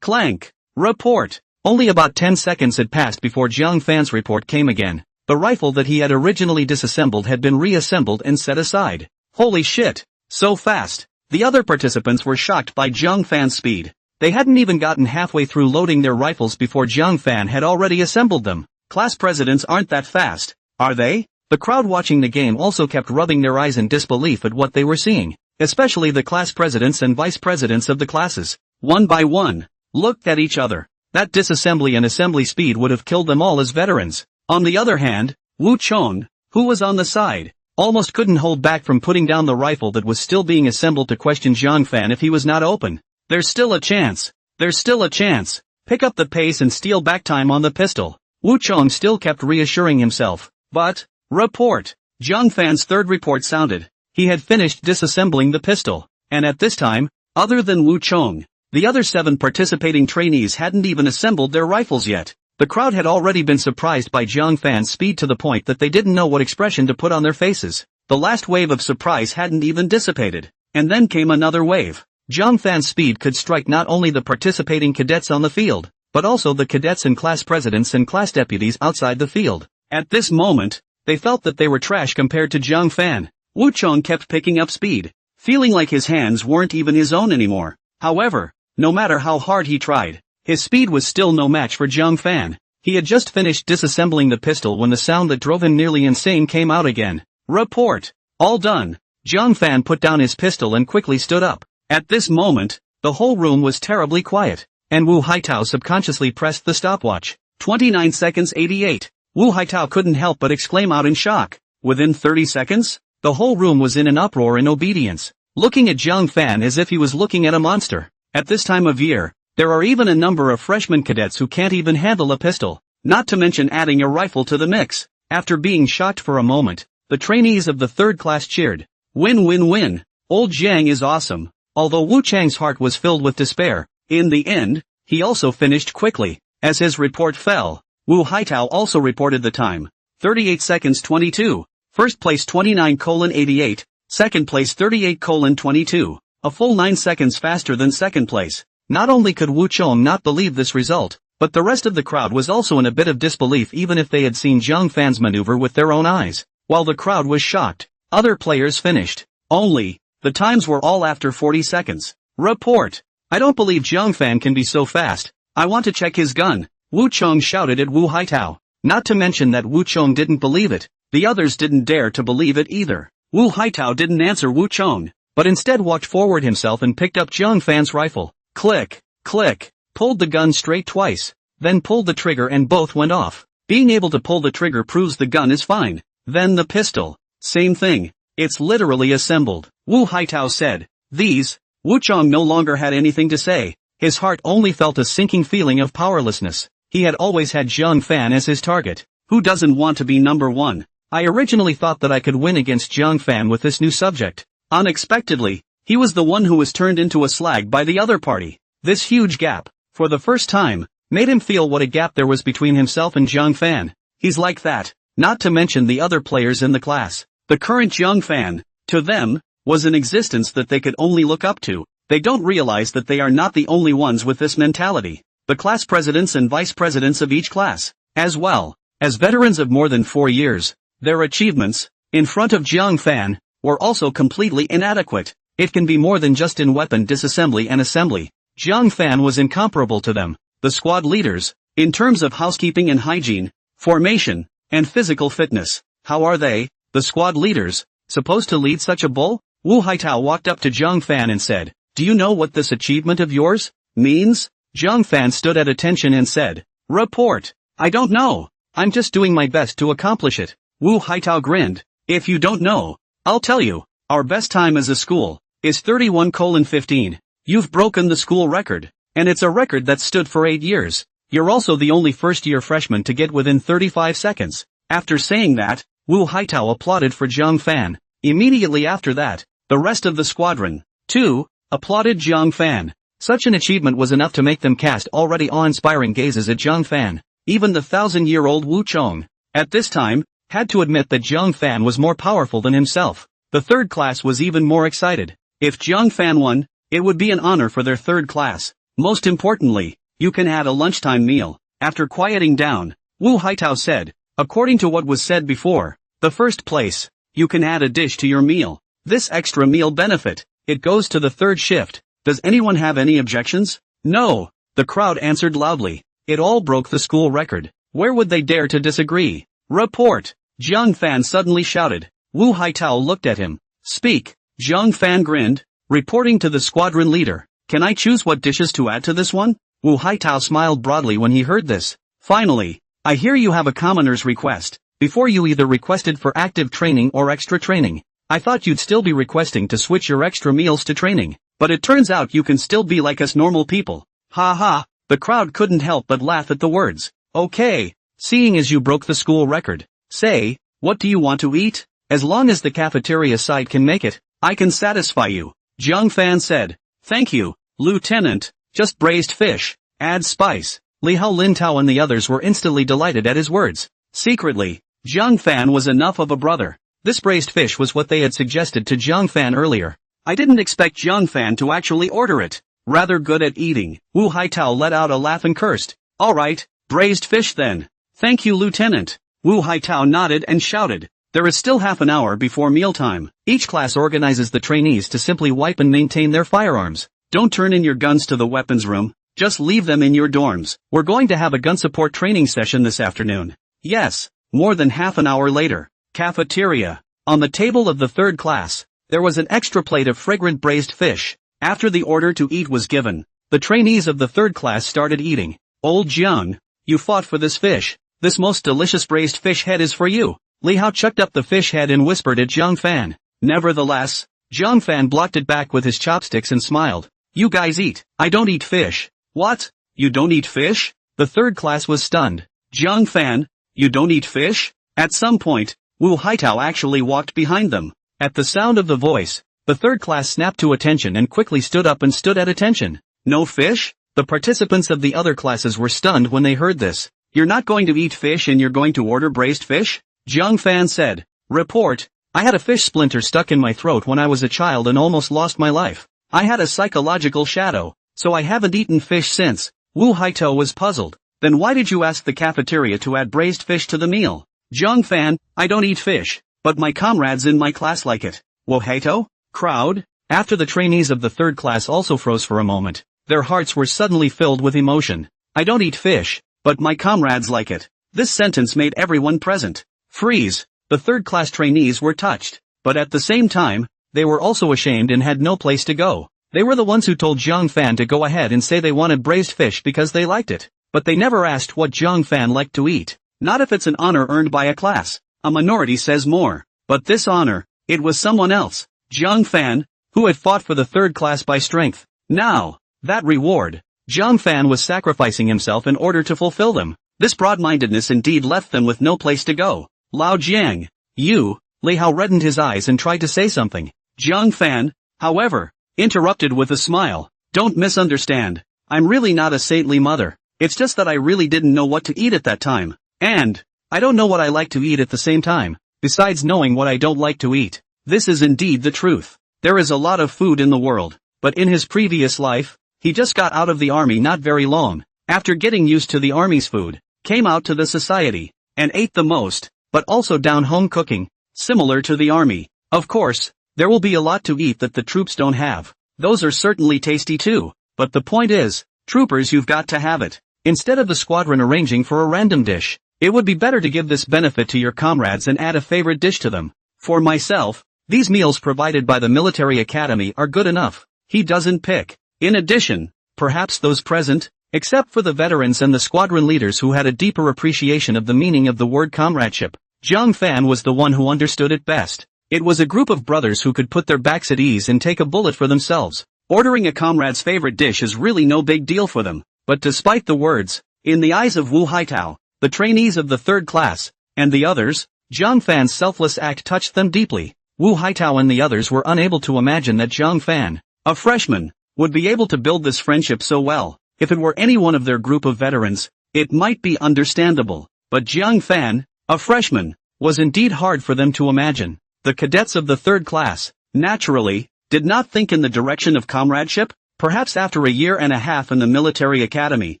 clank, report. Only about 10 seconds had passed before Zhang Fan's report came again. The rifle that he had originally disassembled had been reassembled and set aside. Holy shit, so fast. The other participants were shocked by Zhang Fan's speed. They hadn't even gotten halfway through loading their rifles before Zhang Fan had already assembled them. Class presidents aren't that fast, are they? The crowd watching the game also kept rubbing their eyes in disbelief at what they were seeing, especially the class presidents and vice presidents of the classes. One by one, looked at each other. That disassembly and assembly speed would have killed them all as veterans. On the other hand, Wu Chong, who was on the side, almost couldn't hold back from putting down the rifle that was still being assembled to question Zhang Fan if he was not open. There's still a chance. There's still a chance. Pick up the pace and steal back time on the pistol. Wu Chong still kept reassuring himself. But, report. Zhang Fan's third report sounded. He had finished disassembling the pistol. And at this time, other than Wu Chong, the other 7 participating trainees hadn't even assembled their rifles yet. The crowd had already been surprised by Zhang Fan's speed to the point that they didn't know what expression to put on their faces. The last wave of surprise hadn't even dissipated. And then came another wave. Zhang Fan's speed could strike not only the participating cadets on the field, but also the cadets and class presidents and class deputies outside the field. At this moment, they felt that they were trash compared to Zhang Fan. Wu Chong kept picking up speed, feeling like his hands weren't even his own anymore. However, no matter how hard he tried, his speed was still no match for Zhang Fan. He had just finished disassembling the pistol when the sound that drove him nearly insane came out again. Report. All done. Zhang Fan put down his pistol and quickly stood up. At this moment, the whole room was terribly quiet, and Wu Haitao subconsciously pressed the stopwatch. 29 seconds 88. Wu Haitao couldn't help but exclaim out in shock. Within 30 seconds, the whole room was in an uproar in obedience, looking at Zhang Fan as if he was looking at a monster. At this time of year, there are even a number of freshman cadets who can't even handle a pistol, not to mention adding a rifle to the mix. After being shocked for a moment, the trainees of the third class cheered. Win win win. Old Zhang is awesome. Although Wu Chang's heart was filled with despair, in the end, he also finished quickly. As his report fell, Wu Haitao also reported the time. 38 seconds 22. First place 29:88, second place 38:22. A full 9 seconds faster than second place. Not only could Wu Chong not believe this result, but the rest of the crowd was also in a bit of disbelief even if they had seen Zhang Fan's maneuver with their own eyes. While the crowd was shocked, other players finished. Only, the times were all after 40 seconds. Report. I don't believe Zhang Fan can be so fast. I want to check his gun. Wu Chong shouted at Wu Haitao. Not to mention that Wu Chong didn't believe it. The others didn't dare to believe it either. Wu Haitao didn't answer Wu Chong, but instead walked forward himself and picked up Zhang Fan's rifle. Click, click, pulled the gun straight twice, then pulled the trigger and both went off. Being able to pull the trigger proves the gun is fine. Then the pistol. Same thing. It's literally assembled. Wu Haitao said. These. Wu Chong no longer had anything to say. His heart only felt a sinking feeling of powerlessness. He had always had Zhang Fan as his target. Who doesn't want to be number one? I originally thought that I could win against Zhang Fan with this new subject. Unexpectedly, he was the one who was turned into a slag by the other party. This huge gap, for the first time, made him feel what a gap there was between himself and Zhang Fan. He's like that, not to mention the other players in the class. The current Zhang Fan, to them, was an existence that they could only look up to. They don't realize that they are not the only ones with this mentality. The class presidents and vice presidents of each class, as well as veterans of more than 4 years, their achievements, in front of Zhang Fan, were also completely inadequate. It can be more than just in weapon disassembly and assembly. Zhang Fan was incomparable to them. The squad leaders, in terms of housekeeping and hygiene, formation, and physical fitness. How are they, the squad leaders, supposed to lead such a bull? Wu Haitao walked up to Zhang Fan and said, do you know what this achievement of yours means? Zhang Fan stood at attention and said, report. I don't know. I'm just doing my best to accomplish it. Wu Haitao grinned. If you don't know, I'll tell you. Our best time as a school is 31:15. You've broken the school record, and it's a record that stood for 8 years. You're also the only first-year freshman to get within 35 seconds. After saying that, Wu Haitao applauded for Zhang Fan. Immediately after that, the rest of the squadron, too, applauded Zhang Fan. Such an achievement was enough to make them cast already awe-inspiring gazes at Zhang Fan. Even the 1,000-year-old Wu Chong, at this time, had to admit that Zhang Fan was more powerful than himself. The third class was even more excited. If Zhang Fan won, it would be an honor for their third class. Most importantly, you can add a lunchtime meal. After quieting down, Wu Haitao said, according to what was said before, the first place, you can add a dish to your meal. This extra meal benefit, it goes to the third shift. Does anyone have any objections? No. The crowd answered loudly. It all broke the school record. Where would they dare to disagree? Report. Zhang Fan suddenly shouted. Wu Haitao looked at him. Speak. Zhang Fan grinned, reporting to the squadron leader. Can I choose what dishes to add to this one? Wu Haitao smiled broadly when he heard this. Finally, I hear you have a commoner's request. before you either requested for active training or extra training. I thought you'd still be requesting to switch your extra meals to training, but it turns out you can still be like us normal people. Ha ha, the crowd couldn't help but laugh at the words. Okay, seeing as you broke the school record, say, what do you want to eat? As long as the cafeteria side can make it, I can satisfy you. Zhang Fan said. Thank you, Lieutenant, just braised fish, add spice. Li Hao Lintao and the others were instantly delighted at his words. Secretly, Zhang Fan was enough of a brother. This braised fish was what they had suggested to Zhang Fan earlier. I didn't expect Zhang Fan to actually order it. Rather good at eating. Wu Haitao let out a laugh and cursed. Alright, braised fish then. Thank you, Lieutenant. Wu Haitao nodded and shouted. There is still half an hour before mealtime. Each class organizes the trainees to simply wipe and maintain their firearms. Don't turn in your guns to the weapons room, just leave them in your dorms. We're going to have a gun support training session this afternoon. Yes, more than half an hour later. Cafeteria. On the table of the third class, there was an extra plate of fragrant braised fish. After the order to eat was given, the trainees of the third class started eating. Old Jiang, you fought for this fish. This most delicious braised fish head is for you. Li Hao chucked up the fish head and whispered at Zhang Fan. Nevertheless, Zhang Fan blocked it back with his chopsticks and smiled. You guys eat. I don't eat fish. What? You don't eat fish? The third class was stunned. Zhang Fan, you don't eat fish? At some point, Wu Haitao actually walked behind them. At the sound of the voice, the third class snapped to attention and quickly stood up and stood at attention. No fish? The participants of the other classes were stunned when they heard this. You're not going to eat fish and you're going to order braised fish? Zhang Fan said. Report. I had a fish splinter stuck in my throat when I was a child and almost lost my life. I had a psychological shadow, so I haven't eaten fish since. Wu Haitao was puzzled. Then why did you ask the cafeteria to add braised fish to the meal? Zhang Fan, I don't eat fish, but my comrades in my class like it. Wu Haitao? Crowd? After the trainees of the third class also froze for a moment, their hearts were suddenly filled with emotion. I don't eat fish, but my comrades like it. This sentence made everyone present freeze. The third class trainees were touched, but at the same time, they were also ashamed and had no place to go. They were the ones who told Zhang Fan to go ahead and say they wanted braised fish because they liked it, but they never asked what Zhang Fan liked to eat. Not if it's an honor earned by a class. A minority says more. But this honor, it was someone else. Zhang Fan, who had fought for the third class by strength. Now, that reward. Zhang Fan was sacrificing himself in order to fulfill them. This broad-mindedness indeed left them with no place to go. Lao Jiang, you, Li Hao reddened his eyes and tried to say something. Zhang Fan, however, interrupted with a smile. Don't misunderstand. I'm really not a saintly mother. It's just that I really didn't know what to eat at that time. And, I don't know what I like to eat at the same time, besides knowing what I don't like to eat. This is indeed the truth. There is a lot of food in the world, but in his previous life, he just got out of the army not very long, after getting used to the army's food, came out to the society, and ate the most, but also down-home cooking, similar to the army. Of course, there will be a lot to eat that the troops don't have. Those are certainly tasty too, but the point is, troopers, you've got to have it. Instead of the squadron arranging for a random dish, it would be better to give this benefit to your comrades and add a favorite dish to them. For myself, these meals provided by the military academy are good enough. He doesn't pick. In addition, perhaps those present, except for the veterans and the squadron leaders who had a deeper appreciation of the meaning of the word comradeship, Zhang Fan was the one who understood it best. It was a group of brothers who could put their backs at ease and take a bullet for themselves. Ordering a comrade's favorite dish is really no big deal for them. But despite the words, in the eyes of Wu Haitao, the trainees of the third class, and the others, Zhang Fan's selfless act touched them deeply. Wu Haitao and the others were unable to imagine that Zhang Fan, a freshman, would be able to build this friendship so well. If it were any one of their group of veterans, it might be understandable. But Zhang Fan, a freshman, was indeed hard for them to imagine. The cadets of the third class, naturally, did not think in the direction of comradeship. Perhaps after a year and a half in the military academy,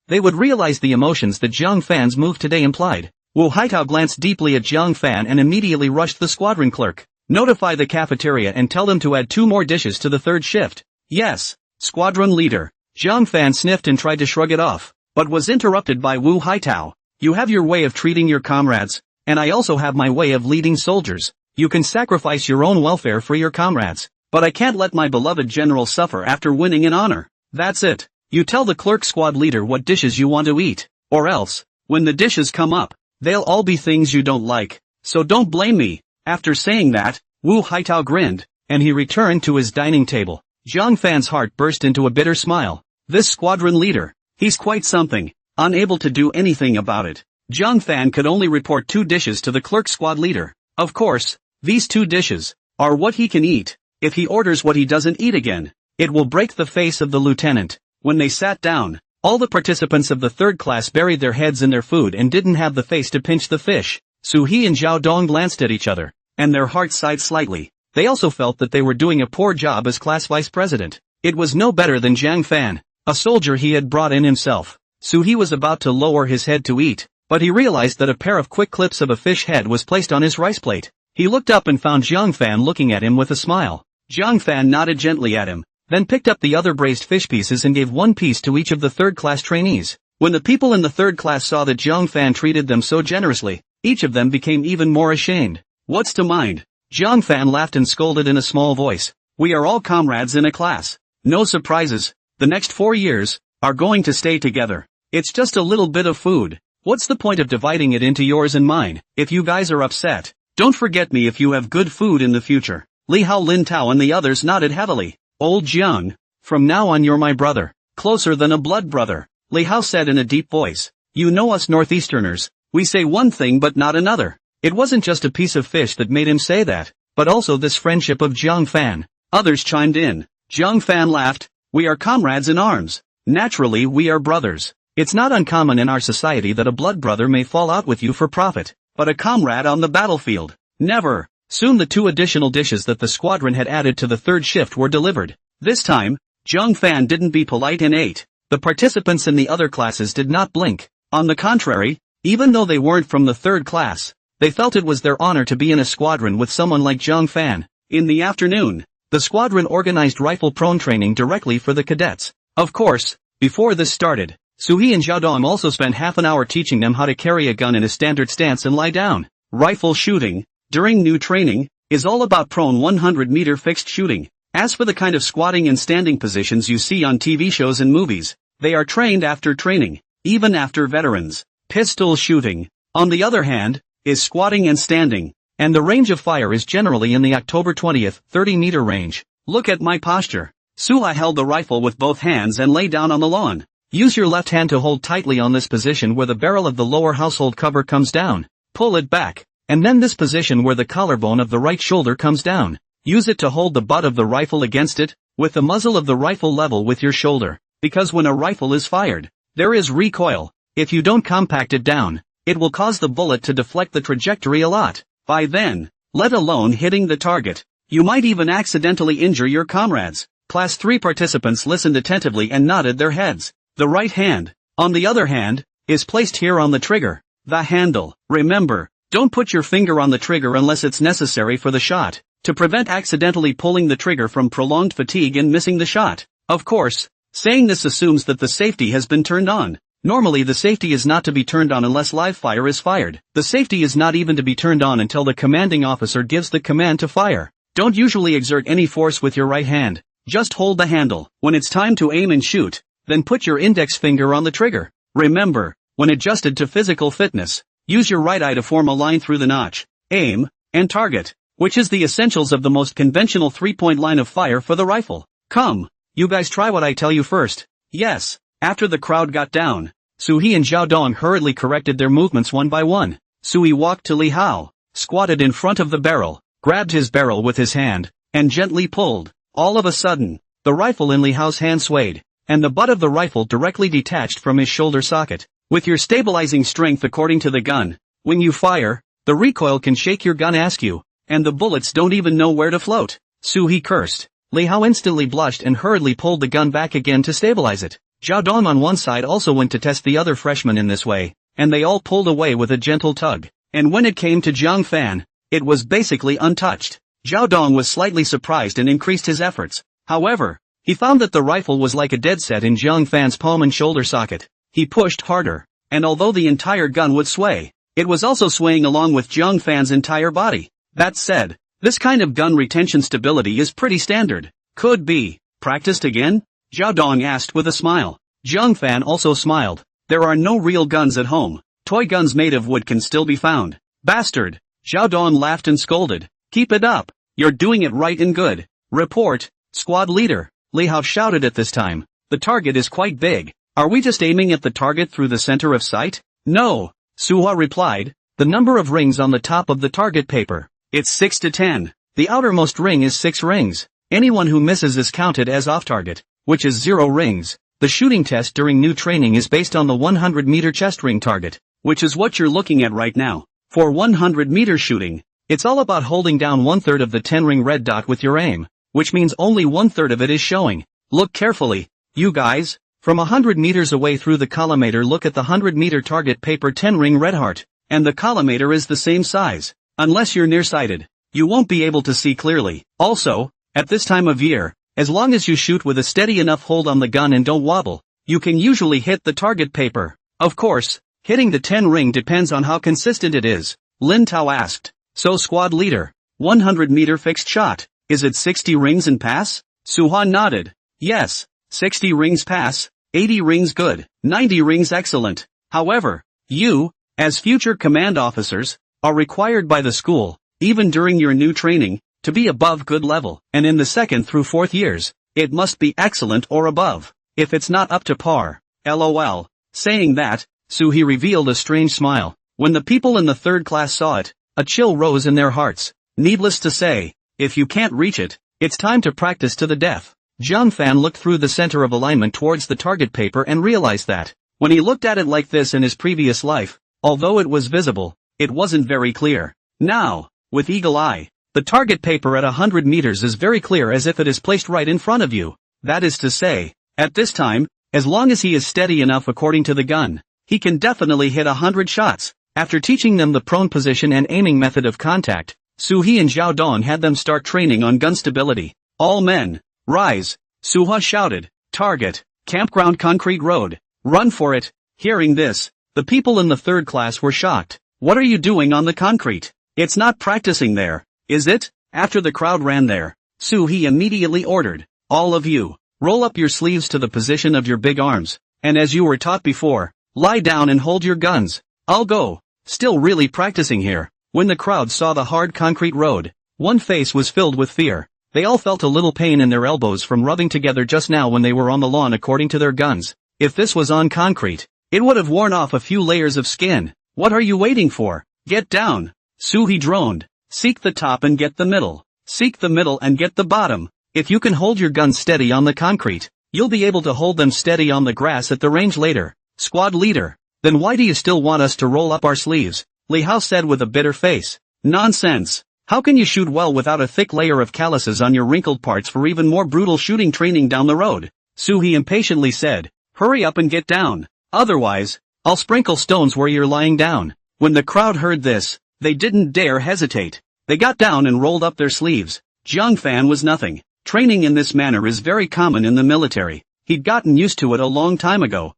they would realize the emotions that Zhang Fan's move today implied. Wu Haitao glanced deeply at Zhang Fan and immediately rushed the squadron clerk. Notify the cafeteria and tell them to add 2 more dishes to the third shift. Yes, squadron leader. Zhang Fan sniffed and tried to shrug it off, but was interrupted by Wu Haitao. You have your way of treating your comrades, and I also have my way of leading soldiers. You can sacrifice your own welfare for your comrades. But I can't let my beloved general suffer after winning an honor. That's it. You tell the clerk squad leader what dishes you want to eat, or else, when the dishes come up, They'll all be things you don't like, so don't blame me. After saying that, Wu Haitao grinned, and he returned to his dining table. Zhang Fan's heart burst into a bitter smile. This squadron leader, he's quite something. Unable to do anything about it, Zhang Fan could only report 2 dishes to the clerk squad leader. Of course, these 2 dishes are what he can eat. If he orders what he doesn't eat again, it will break the face of the lieutenant. When they sat down, all the participants of the 3rd class buried their heads in their food and didn't have the face to pinch the fish. Su He and Zhao Dong glanced at each other, and their hearts sighed slightly. They also felt that they were doing a poor job as class vice president. It was no better than Zhang Fan, a soldier he had brought in himself. Su He was about to lower his head to eat, but he realized that a pair of quick clips of a fish head was placed on his rice plate. He looked up and found Zhang Fan looking at him with a smile. Zhang Fan nodded gently at him, then picked up the other braised fish pieces and gave 1 piece to each of the 3rd class trainees. When the people in the 3rd class saw that Zhang Fan treated them so generously, each of them became even more ashamed. What's to mind? Zhang Fan laughed and scolded in a small voice. We are all comrades in a class. No surprises. The next 4 years are going to stay together. It's just a little bit of food. What's the point of dividing it into yours and mine? If you guys are upset, don't forget me if you have good food in the future. Li Hao, Lin Tao and the others nodded heavily. Old Jiang, from now on you're my brother. Closer than a blood brother, Li Hao said in a deep voice. You know us Northeasterners, we say one thing but not another. It wasn't just a piece of fish that made him say that, but also this friendship of Zhang Fan. Others chimed in. Zhang Fan laughed. We are comrades in arms. Naturally we are brothers. It's not uncommon in our society that a blood brother may fall out with you for profit, but a comrade on the battlefield, never. Soon the 2 additional dishes that the squadron had added to the 3rd shift were delivered. This time, Zhang Fan didn't be polite and ate. The participants in the other classes did not blink. On the contrary, even though they weren't from the 3rd class, they felt it was their honor to be in a squadron with someone like Zhang Fan. In the afternoon, the squadron organized rifle-prone training directly for the cadets. Of course, before this started, Su He and Zhao Dong also spent half an hour teaching them how to carry a gun in a standard stance and lie down. Rifle shooting, during new training, is all about prone 100-meter fixed shooting. As for the kind of squatting and standing positions you see on TV shows and movies, they are trained after training, even after veterans. Pistol shooting, on the other hand, is squatting and standing, and the range of fire is generally in the October 20th 30-meter range. Look at my posture. Suha held the rifle with both hands and lay down on the lawn. Use your left hand to hold tightly on this position where the barrel of the lower household cover comes down. Pull it back, and then this position where the collarbone of the right shoulder comes down. Use it to hold the butt of the rifle against it, with the muzzle of the rifle level with your shoulder, because when a rifle is fired, there is recoil. If you don't compact it down, it will cause the bullet to deflect the trajectory a lot. By then, let alone hitting the target, you might even accidentally injure your comrades. Class 3 participants listened attentively and nodded their heads. The right hand, on the other hand, is placed here on the trigger, the handle. Remember, don't put your finger on the trigger unless it's necessary for the shot, to prevent accidentally pulling the trigger from prolonged fatigue and missing the shot. Of course, saying this assumes that the safety has been turned on. Normally the safety is not to be turned on unless live fire is fired. The safety is not even to be turned on until the commanding officer gives the command to fire. Don't usually exert any force with your right hand. Just hold the handle. When it's time to aim and shoot, then put your index finger on the trigger. Remember, when adjusted to physical fitness, use your right eye to form a line through the notch, aim, and target, which is the essentials of the most conventional 3-point line of fire for the rifle. Come, you guys try what I tell you first. Yes. After the crowd got down, Suhi and Zhao Dong hurriedly corrected their movements one by one. Suhi walked to Li Hao, squatted in front of the barrel, grabbed his barrel with his hand, and gently pulled. All of a sudden, the rifle in Li Hao's hand swayed, and the butt of the rifle directly detached from his shoulder socket. With your stabilizing strength according to the gun, when you fire, the recoil can shake your gun askew, and the bullets don't even know where to float. Suhi cursed. Li Hao instantly blushed and hurriedly pulled the gun back again to stabilize it. Zhao Dong on one side also went to test the other freshmen in this way, and they all pulled away with a gentle tug. And when it came to Zhang Fan, it was basically untouched. Zhao Dong was slightly surprised and increased his efforts. However, he found that the rifle was like a dead set in Zhang Fan's palm and shoulder socket. He pushed harder, and although the entire gun would sway, it was also swaying along with Zhang Fan's entire body. That said, this kind of gun retention stability is pretty standard. Could be practiced again? Zhao Dong asked with a smile. Zhang Fan also smiled. There are no real guns at home. Toy guns made of wood can still be found. Bastard. Zhao Dong laughed and scolded. Keep it up. You're doing it right and good. Report, squad leader. Li Hao shouted at this time. The target is quite big. Are we just aiming at the target through the center of sight? No. Suhua replied. The number of rings on the top of the target paper. It's 6 to 10. The outermost ring is 6 rings. Anyone who misses is counted as off target, which is 0 rings. The shooting test during new training is based on the 100-meter chest ring target, which is what you're looking at right now. For 100-meter shooting, it's all about holding down 1/3 of the 10-ring red dot with your aim, which means only 1/3 of it is showing. Look carefully, you guys. From 100 meters away through the collimator, look at the 100-meter target paper 10-ring red heart, and the collimator is the same size. Unless you're nearsighted, you won't be able to see clearly. Also, at this time of year, as long as you shoot with a steady enough hold on the gun and don't wobble, you can usually hit the target paper. Of course, hitting the 10-ring depends on how consistent it is. Lin Tao asked. So squad leader, 100-meter fixed shot, is it 60 rings and pass? Suhan nodded. Yes, 60 rings pass, 80 rings good, 90 rings excellent. However, you, as future command officers, are required by the school, even during your new training, to be above good level, and in the 2nd through 4th years, it must be excellent or above. If it's not up to par, LOL. Saying that, Suhi revealed a strange smile. When the people in the 3rd class saw it, a chill rose in their hearts. Needless to say, if you can't reach it, it's time to practice to the death. Jiang Fan looked through the center of alignment towards the target paper and realized that, when he looked at it like this in his previous life, although it was visible, it wasn't very clear. Now, with eagle eye, the target paper at 100 meters is very clear as if it is placed right in front of you. That is to say, at this time, as long as he is steady enough according to the gun, he can definitely hit 100 shots. After teaching them the prone position and aiming method of contact, Suhi and Zhao Dong had them start training on gun stability. All men, rise, Suha shouted. Target, campground concrete road, run for it. Hearing this, the people in the 3rd class were shocked. What are you doing on the concrete? It's not practicing there, is it? After the crowd ran there, Suhi immediately ordered, all of you, roll up your sleeves to the position of your big arms, and as you were taught before, lie down and hold your guns. I'll go. Still really practicing here. When the crowd saw the hard concrete road, one face was filled with fear. They all felt a little pain in their elbows from rubbing together just now when they were on the lawn according to their guns. If this was on concrete, it would have worn off a few layers of skin. What are you waiting for? Get down. Suhi droned. Seek the top and get the middle. Seek the middle and get the bottom. If you can hold your guns steady on the concrete, you'll be able to hold them steady on the grass at the range later. Squad leader. Then why do you still want us to roll up our sleeves? Li Hao said with a bitter face. Nonsense. How can you shoot well without a thick layer of calluses on your wrinkled parts for even more brutal shooting training down the road? Suhi impatiently said. Hurry up and get down. Otherwise, I'll sprinkle stones where you're lying down. When the crowd heard this, they didn't dare hesitate. They got down and rolled up their sleeves. Jiang Fan was nothing. Training in this manner is very common in the military. He'd gotten used to it a long time ago.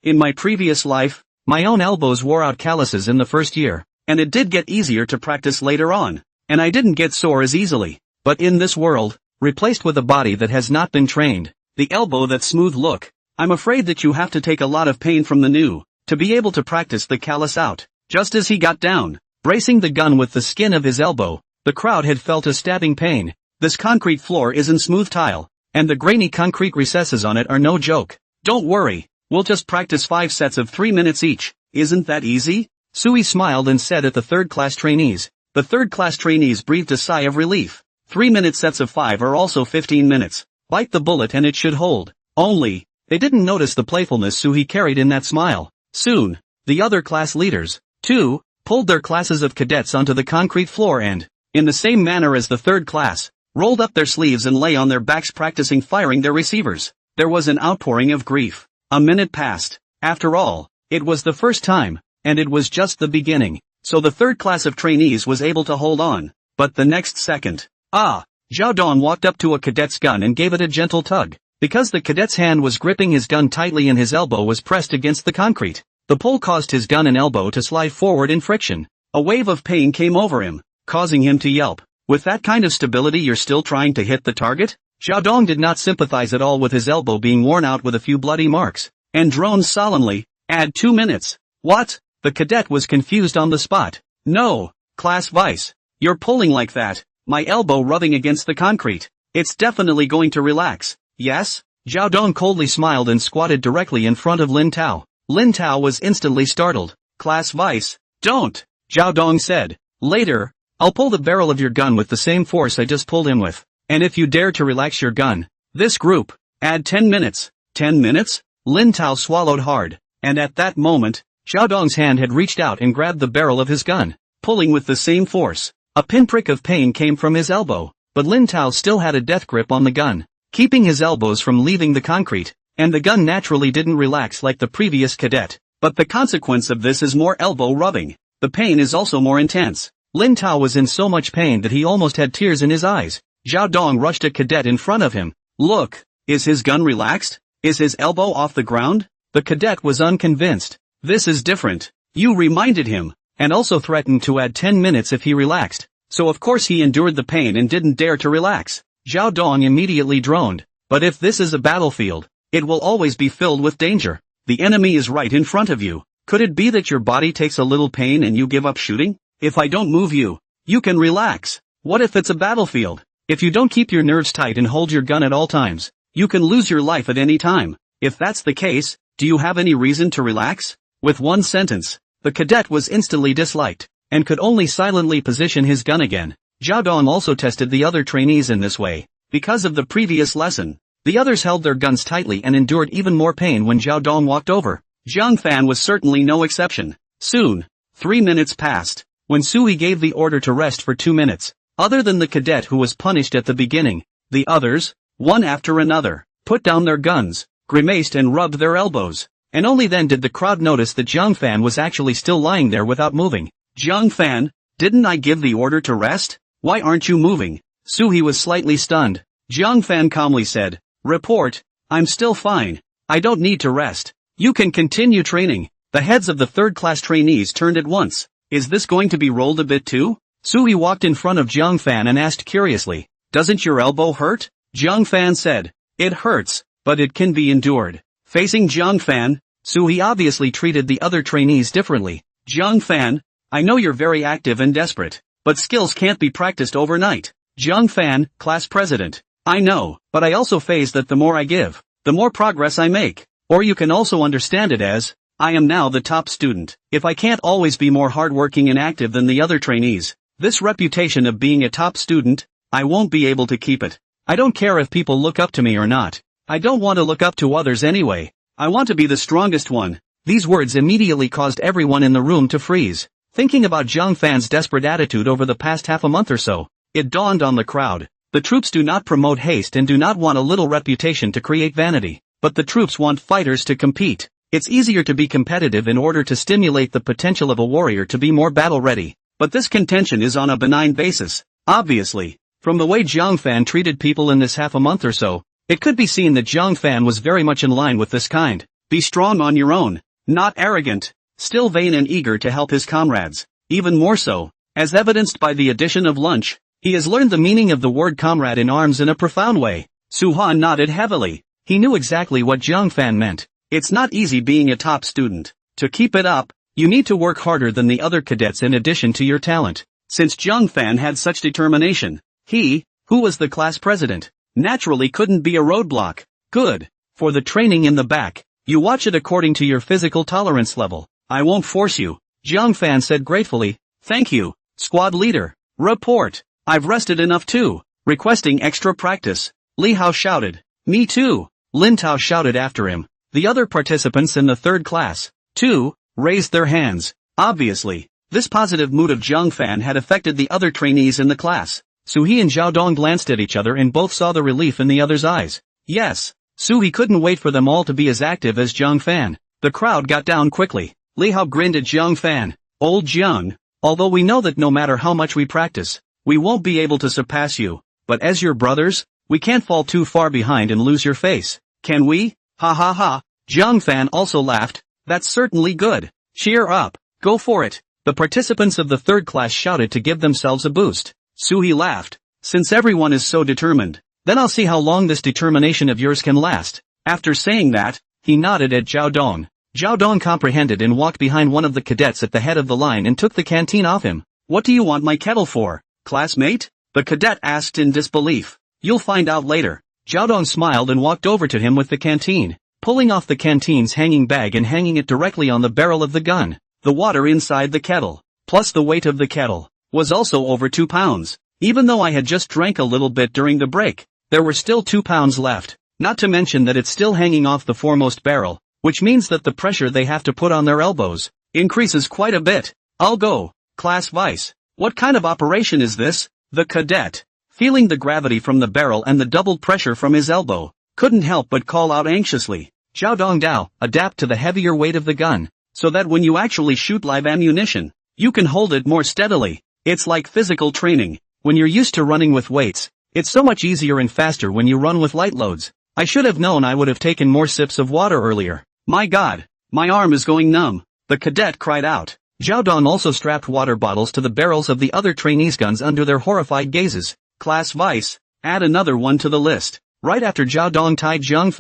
In my previous life, my own elbows wore out calluses in the 1st year, and it did get easier to practice later on, and I didn't get sore as easily. But in this world, replaced with a body that has not been trained, the elbow that smooth look, I'm afraid that you have to take a lot of pain from the new, to be able to practice the callus out. Just as he got down, bracing the gun with the skin of his elbow, the crowd had felt a stabbing pain. This concrete floor isn't smooth tile, and the grainy concrete recesses on it are no joke. Don't worry. We'll just practice 5 sets of 3 minutes each. Isn't that easy? Sui smiled and said at the 3rd class trainees. The 3rd class trainees breathed a sigh of relief. 3-minute sets of 5 are also 15 minutes. Bite the bullet and it should hold. Only, they didn't notice the playfulness Sui carried in that smile. Soon, the other class leaders, too, pulled their classes of cadets onto the concrete floor and, in the same manner as the 3rd class, rolled up their sleeves and lay on their backs practicing firing their receivers. There was an outpouring of grief. A minute passed. After all, it was the first time, and it was just the beginning, so the 3rd class of trainees was able to hold on. But the next second, Zhao Dong walked up to a cadet's gun and gave it a gentle tug. Because the cadet's hand was gripping his gun tightly and his elbow was pressed against the concrete, the pull caused his gun and elbow to slide forward in friction. A wave of pain came over him, causing him to yelp. With that kind of stability you're still trying to hit the target? Zhao Dong did not sympathize at all with his elbow being worn out with a few bloody marks, and droned solemnly, add 2 minutes. What? The cadet was confused on the spot. No, class vice. You're pulling like that, my elbow rubbing against the concrete. It's definitely going to relax. Yes? Zhao Dong coldly smiled and squatted directly in front of Lin Tao. Lin Tao was instantly startled. Class vice. Don't, Zhao Dong said. Later, I'll pull the barrel of your gun with the same force I just pulled him with. And if you dare to relax your gun, this group, add 10 minutes. 10 minutes? Lin Tao swallowed hard. And at that moment, Zhao Dong's hand had reached out and grabbed the barrel of his gun, pulling with the same force. A pinprick of pain came from his elbow, but Lin Tao still had a death grip on the gun, keeping his elbows from leaving the concrete, and the gun naturally didn't relax like the previous cadet. But the consequence of this is more elbow rubbing. The pain is also more intense. Lin Tao was in so much pain that he almost had tears in his eyes. Zhao Dong rushed a cadet in front of him. Look, is his gun relaxed? Is his elbow off the ground? The cadet was unconvinced. This is different. You reminded him, and also threatened to add 10 minutes if he relaxed. So of course he endured the pain and didn't dare to relax. Zhao Dong immediately droned. But if this is a battlefield, it will always be filled with danger. The enemy is right in front of you. Could it be that your body takes a little pain and you give up shooting? If I don't move you, you can relax. What if it's a battlefield? If you don't keep your nerves tight and hold your gun at all times, you can lose your life at any time. If that's the case, do you have any reason to relax? With one sentence, the cadet was instantly disliked, and could only silently position his gun again. Zhao Dong also tested the other trainees in this way. Because of the previous lesson, the others held their guns tightly and endured even more pain when Zhao Dong walked over. Zhang Fan was certainly no exception. Soon, 3 minutes passed, when Sui gave the order to rest for 2 minutes. Other than the cadet who was punished at the beginning, the others, one after another, put down their guns, grimaced and rubbed their elbows, and only then did the crowd notice that Zhang Fan was actually still lying there without moving. Zhang Fan, didn't I give the order to rest? Why aren't you moving? Sui was slightly stunned. Zhang Fan calmly said, Report, I'm still fine. I don't need to rest. You can continue training. The heads of the third-class trainees turned at once. Is this going to be rolled a bit too? Sui walked in front of Zhang Fan and asked curiously, Doesn't your elbow hurt? Zhang Fan said, It hurts, but it can be endured. Facing Zhang Fan, Sui obviously treated the other trainees differently. Zhang Fan, I know you're very active and desperate, but skills can't be practiced overnight. Zhang Fan, class president. I know, but I also phase that the more I give, the more progress I make. Or you can also understand it as, I am now the top student. If I can't always be more hardworking and active than the other trainees, this reputation of being a top student, I won't be able to keep it. I don't care if people look up to me or not. I don't want to look up to others anyway. I want to be the strongest one. These words immediately caused everyone in the room to freeze. Thinking about Zhang Fan's desperate attitude over the past half a month or so, it dawned on the crowd. The troops do not promote haste and do not want a little reputation to create vanity, but the troops want fighters to compete. It's easier to be competitive in order to stimulate the potential of a warrior to be more battle-ready. But this contention is on a benign basis. Obviously, from the way Zhang Fan treated people in this half a month or so, it could be seen that Zhang Fan was very much in line with this kind. Be strong on your own, not arrogant, still vain and eager to help his comrades. Even more so, as evidenced by the addition of lunch, he has learned the meaning of the word comrade in arms in a profound way. Su Han nodded heavily. He knew exactly what Zhang Fan meant. It's not easy being a top student. To keep it up, you need to work harder than the other cadets in addition to your talent. Since Zhang Fan had such determination, he, who was the class president, naturally couldn't be a roadblock. Good. For the training in the back, you watch it according to your physical tolerance level. I won't force you. Zhang Fan said gratefully. Thank you, squad leader. Report. I've rested enough too. Requesting extra practice. Li Hao shouted. Me too. Lin Tao shouted after him. The other participants in the third class, too, raised their hands. Obviously, this positive mood of Zhang Fan had affected the other trainees in the class. Suhi and Zhao Dong glanced at each other and both saw the relief in the other's eyes. Yes, Suhi couldn't wait for them all to be as active as Zhang Fan. The crowd got down quickly. Li Hao grinned at Zhang Fan. Old Zhang, although we know that no matter how much we practice, we won't be able to surpass you, but as your brothers, we can't fall too far behind and lose your face. Can we? Ha ha ha. Zhang Fan also laughed. That's certainly good. Cheer up. Go for it. The participants of the third class shouted to give themselves a boost. Suhi laughed. Since everyone is so determined, then I'll see how long this determination of yours can last. After saying that, he nodded at Zhao Dong. Zhao Dong comprehended and walked behind one of the cadets at the head of the line and took the canteen off him. What do you want my kettle for, classmate? The cadet asked in disbelief. You'll find out later. Zhao Dong smiled and walked over to him with the canteen, pulling off the canteen's hanging bag and hanging it directly on the barrel of the gun. The water inside the kettle, plus the weight of the kettle, was also over 2 pounds. Even though I had just drank a little bit during the break, there were still 2 pounds left, not to mention that it's still hanging off the foremost barrel, which means that the pressure they have to put on their elbows increases quite a bit. I'll go, class vice. What kind of operation is this? The cadet, feeling the gravity from the barrel and the doubled pressure from his elbow, couldn't help but call out anxiously. Zhao Dong Dao, adapt to the heavier weight of the gun, so that when you actually shoot live ammunition, you can hold it more steadily. It's like physical training. When you're used to running with weights, it's so much easier and faster when you run with light loads. I should have known I would have taken more sips of water earlier. My God, my arm is going numb, the cadet cried out. Zhao Dong also strapped water bottles to the barrels of the other trainees' guns under their horrified gazes. Class vice, add another one to the list. Right after Zhao Dong tied Zhang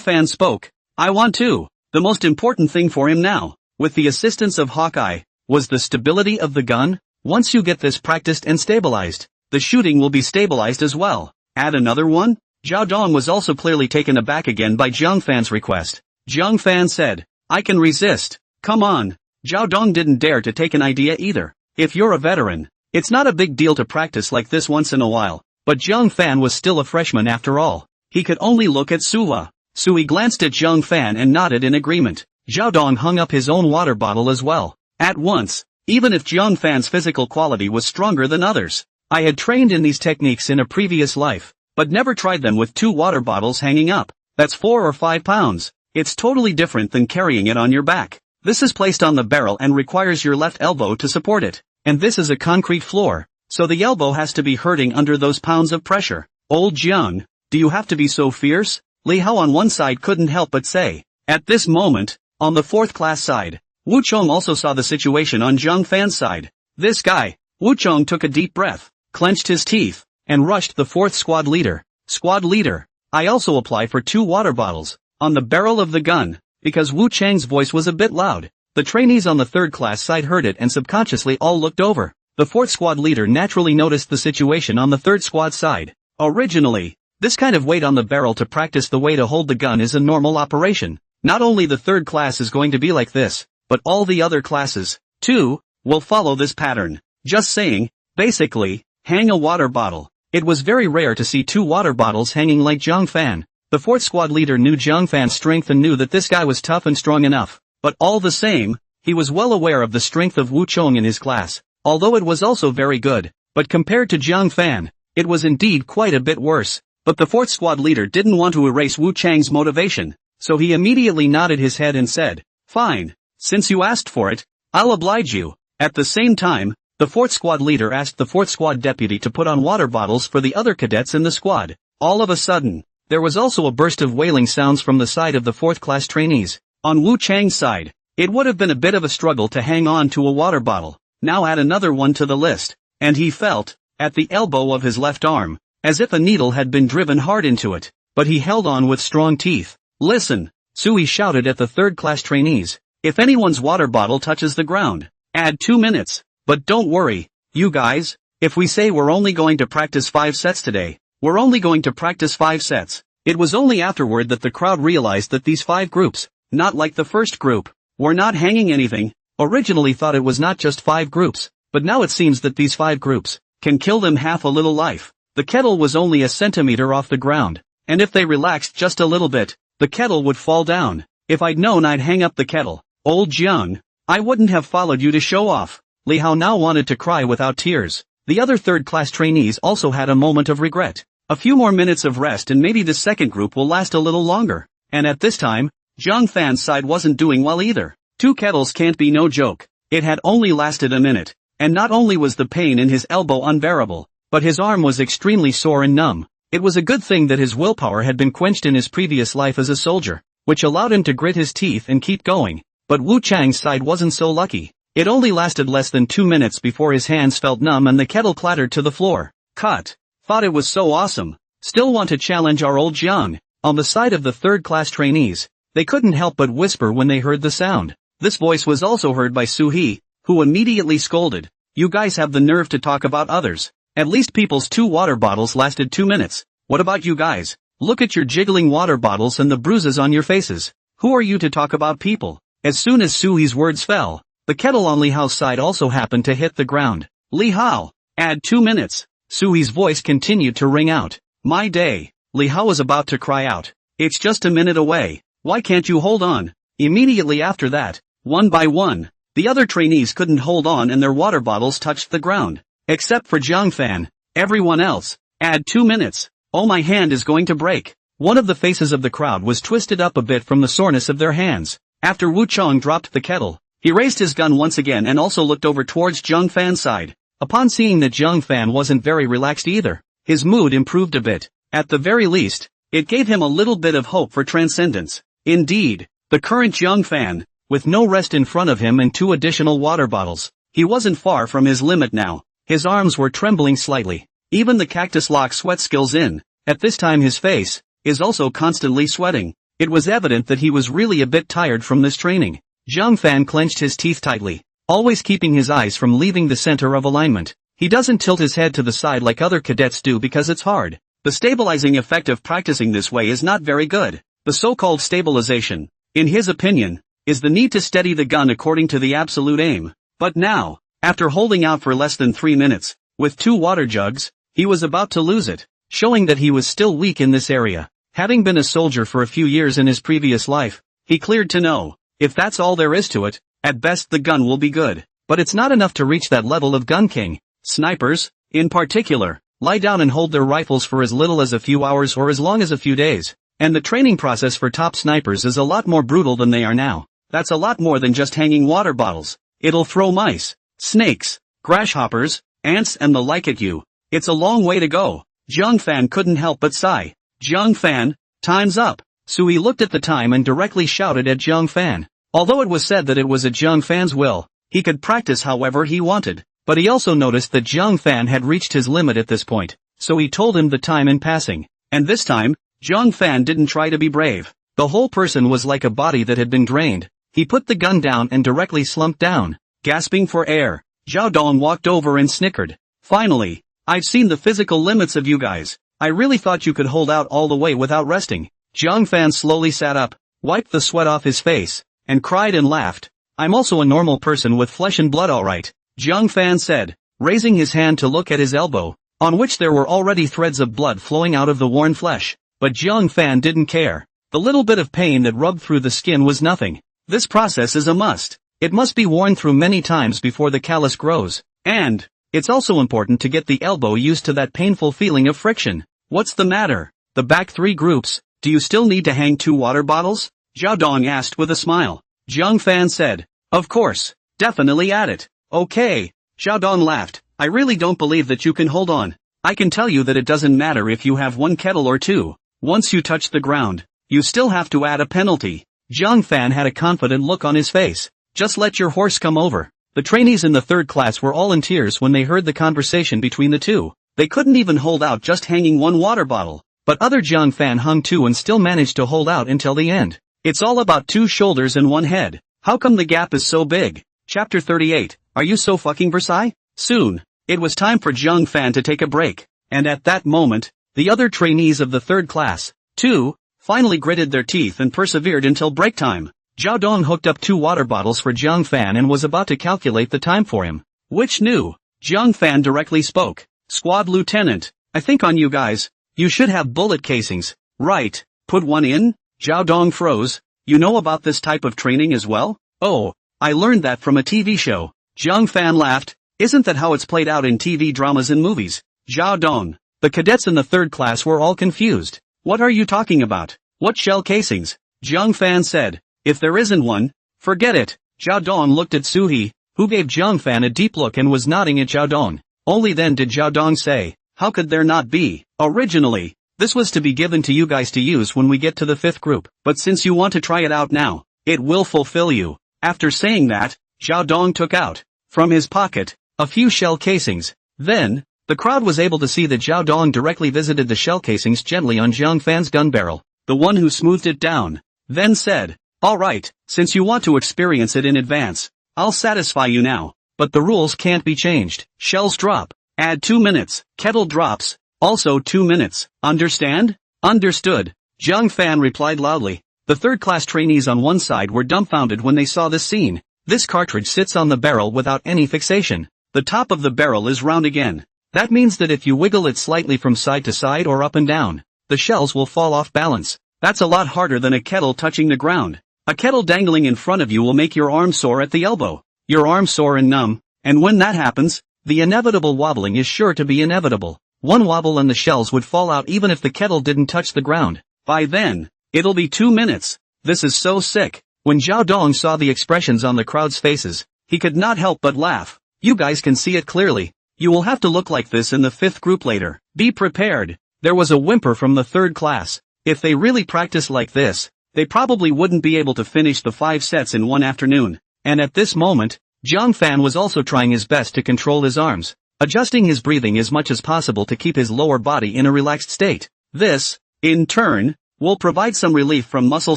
Fan spoke. I want to. The most important thing for him now, with the assistance of Hawkeye, was the stability of the gun. Once you get this practiced and stabilized, the shooting will be stabilized as well. Add another one? Zhao Dong was also clearly taken aback again by Zhang Fan's request. Zhang Fan said, I can resist. Come on. Zhao Dong didn't dare to take an idea either. If you're a veteran, it's not a big deal to practice like this once in a while, but Zhang Fan was still a freshman after all. He could only look at Suwa. Sui glanced at Zhang Fan and nodded in agreement. Zhao Dong hung up his own water bottle as well. At once, even if Zhang Fan's physical quality was stronger than others. I had trained in these techniques in a previous life, but never tried them with 2 water bottles hanging up. That's 4 or 5 pounds. It's totally different than carrying it on your back. This is placed on the barrel and requires your left elbow to support it. And this is a concrete floor, so the elbow has to be hurting under those pounds of pressure. Old Jiang, do you have to be so fierce? Li Hao on one side couldn't help but say. At this moment, on the 4th class side, Wu Chong also saw the situation on Zhang Fan's side. This guy. Wu Chong took a deep breath, clenched his teeth, and rushed the 4th squad leader. Squad leader, I also apply for 2 water bottles, on the barrel of the gun, because Wu Chang's voice was a bit loud. The trainees on the 3rd class side heard it and subconsciously all looked over. The 4th squad leader naturally noticed the situation on the 3rd squad side. Originally, this kind of weight on the barrel to practice the way to hold the gun is a normal operation. Not only the 3rd class is going to be like this, but all the other classes, too, will follow this pattern. Just saying, basically, hang a water bottle. It was very rare to see 2 water bottles hanging like Zhang Fan. The 4th squad leader knew Zhang Fan's strength and knew that this guy was tough and strong enough. But all the same, he was well aware of the strength of Wu Chong in his class, although it was also very good. But compared to Zhang Fan, it was indeed quite a bit worse. But the 4th squad leader didn't want to erase Wu Chang's motivation, so he immediately nodded his head and said, fine, since you asked for it, I'll oblige you. At the same time, the 4th squad leader asked the 4th squad deputy to put on water bottles for the other cadets in the squad. All of a sudden, there was also a burst of wailing sounds from the side of the 4th class trainees. On Wu Chang's side, it would have been a bit of a struggle to hang on to a water bottle. Now add another one to the list, and he felt, at the elbow of his left arm, as if a needle had been driven hard into it, but he held on with strong teeth. Listen, Sui shouted at the 3rd class trainees, if anyone's water bottle touches the ground, add 2 minutes. But don't worry, you guys, if we say we're only going to practice 5 sets today, we're only going to practice 5 sets. It was only afterward that the crowd realized that these 5 groups, not like the first group, were not hanging anything. Originally thought it was not just 5 groups, but now it seems that these 5 groups can kill them half a little life. The kettle was only a centimeter off the ground, and if they relaxed just a little bit, the kettle would fall down. If I'd known I'd hang up the kettle, old Jiang, I wouldn't have followed you to show off. Li Hao now wanted to cry without tears. The other 3rd class trainees also had a moment of regret. A few more minutes of rest and maybe the second group will last a little longer. And at this time, Zhang Fan's side wasn't doing well either. 2 kettles can't be no joke. It had only lasted a minute, and not only was the pain in his elbow unbearable, but his arm was extremely sore and numb. It was a good thing that his willpower had been quenched in his previous life as a soldier, which allowed him to grit his teeth and keep going. But Wu Chang's side wasn't so lucky. It only lasted less than 2 minutes before his hands felt numb and the kettle clattered to the floor. Cut. Thought it was so awesome. Still want to challenge our old Jiang. On the side of the 3rd class trainees, They couldn't help but whisper when they heard the sound. This voice was also heard by Suhee, who immediately scolded. You guys have the nerve to talk about others. At least people's 2 water bottles lasted 2 minutes. What about you guys? Look at your jiggling water bottles and the bruises on your faces. Who are you to talk about people? As soon as Suhee's words fell, the kettle on Li Hao's side also happened to hit the ground. Li Hao, add 2 minutes. Suhee's voice continued to ring out. My day. Li Hao was about to cry out. It's just a minute away. Why can't you hold on? Immediately after that, one by one, the other trainees couldn't hold on and their water bottles touched the ground. Except for Zhang Fan. Everyone else. Add 2 minutes. Oh, my hand is going to break. One of the faces of the crowd was twisted up a bit from the soreness of their hands. After Wu Chong dropped the kettle, he raised his gun once again and also looked over towards Zhang Fan's side. Upon seeing that Zhang Fan wasn't very relaxed either, his mood improved a bit. At the very least, it gave him a little bit of hope for transcendence. Indeed, the current Zhang Fan, with no rest in front of him and 2 additional water bottles, he wasn't far from his limit now. His arms were trembling slightly. Even the cactus lock sweat skills in. At this time his face is also constantly sweating. It was evident that he was really a bit tired from this training. Zhang Fan clenched his teeth tightly, always keeping his eyes from leaving the center of alignment. He doesn't tilt his head to the side like other cadets do because it's hard. The stabilizing effect of practicing this way is not very good. The so-called stabilization, in his opinion, is the need to steady the gun according to the absolute aim. But now, after holding out for less than 3 minutes, with 2 water jugs, he was about to lose it, showing that he was still weak in this area. Having been a soldier for a few years in his previous life, he cleared to know, if that's all there is to it, at best the gun will be good. But it's not enough to reach that level of gun king. Snipers, in particular, lie down and hold their rifles for as little as a few hours or as long as a few days. And the training process for top snipers is a lot more brutal than they are now. That's a lot more than just hanging water bottles. It'll throw mice, snakes, grasshoppers, ants and the like at you. It's a long way to go. Zhang Fan couldn't help but sigh. Zhang Fan, time's up. Sui looked at the time and directly shouted at Zhang Fan. Although it was said that it was at Zhang Fan's will, he could practice however he wanted. But he also noticed that Zhang Fan had reached his limit at this point, so he told him the time in passing. And this time, Zhang Fan didn't try to be brave. The whole person was like a body that had been drained. He put the gun down and directly slumped down, gasping for air. Zhao Dong walked over and snickered. Finally, I've seen the physical limits of you guys. I really thought you could hold out all the way without resting. Zhang Fan slowly sat up, wiped the sweat off his face, and cried and laughed. I'm also a normal person with flesh and blood alright, Zhang Fan said, raising his hand to look at his elbow, on which there were already threads of blood flowing out of the worn flesh. But Zhang Fan didn't care. The little bit of pain that rubbed through the skin was nothing. This process is a must. It must be worn through many times before the callus grows. And it's also important to get the elbow used to that painful feeling of friction. What's the matter? The back 3 groups, do you still need to hang 2 water bottles? Zhao Dong asked with a smile. Zhang Fan said, of course, definitely add it. Okay. Zhao Dong laughed. I really don't believe that you can hold on. I can tell you that it doesn't matter if you have 1 kettle or 2. Once you touch the ground, you still have to add a penalty. Zhang Fan had a confident look on his face. Just let your horse come over. The trainees in the 3rd class were all in tears when they heard the conversation between the two. They couldn't even hold out just hanging 1 water bottle. But other Zhang Fan hung 2 and still managed to hold out until the end. It's all about 2 shoulders and 1 head. How come the gap is so big? Chapter 38. Are you so fucking Versailles? Soon, it was time for Zhang Fan to take a break. And at that moment, the other trainees of the 3rd class, too, finally gritted their teeth and persevered until break time. Zhao Dong hooked up 2 water bottles for Zhang Fan and was about to calculate the time for him. Which knew? Zhang Fan directly spoke. Squad Lieutenant, I think on you guys. You should have bullet casings. Right, put 1 in? Zhao Dong froze. You know about this type of training as well? Oh, I learned that from a TV show. Zhang Fan laughed. Isn't that how it's played out in TV dramas and movies? Zhao Dong. The cadets in the 3rd class were all confused. What are you talking about? What shell casings? Zhang Fan said. If there isn't one, forget it. Zhao Dong looked at Suhee, who gave Zhang Fan a deep look and was nodding at Zhao Dong. Only then did Zhao Dong say, how could there not be? Originally, this was to be given to you guys to use when we get to the 5th group, but since you want to try it out now, it will fulfill you. After saying that, Zhao Dong took out, from his pocket, a few shell casings. Then, the crowd was able to see that Zhao Dong directly visited the shell casings gently on Zhang Fan's gun barrel, the one who smoothed it down. then said, "Alright, since you want to experience it in advance, I'll satisfy you now. But the rules can't be changed. Shells drop. Add 2 minutes. Kettle drops. Also 2 minutes. Understand?" "Understood," Zhang Fan replied loudly. The third-class trainees on one side were dumbfounded when they saw this scene. This cartridge sits on the barrel without any fixation. The top of the barrel is round again. That means that if you wiggle it slightly from side to side or up and down, the shells will fall off balance. That's a lot harder than a kettle touching the ground. A kettle dangling in front of you will make your arm sore at the elbow. Your arm sore and numb, and when that happens, the inevitable wobbling is sure to be inevitable. One wobble and the shells would fall out even if the kettle didn't touch the ground. By then, it'll be 2 minutes. This is so sick. When Zhao Dong saw the expressions on the crowd's faces, he could not help but laugh. You guys can see it clearly. You will have to look like this in the 5th group later. Be prepared. There was a whimper from the 3rd class. If they really practiced like this, they probably wouldn't be able to finish the 5 sets in one afternoon. And at this moment, Zhang Fan was also trying his best to control his arms, adjusting his breathing as much as possible to keep his lower body in a relaxed state. This, in turn, will provide some relief from muscle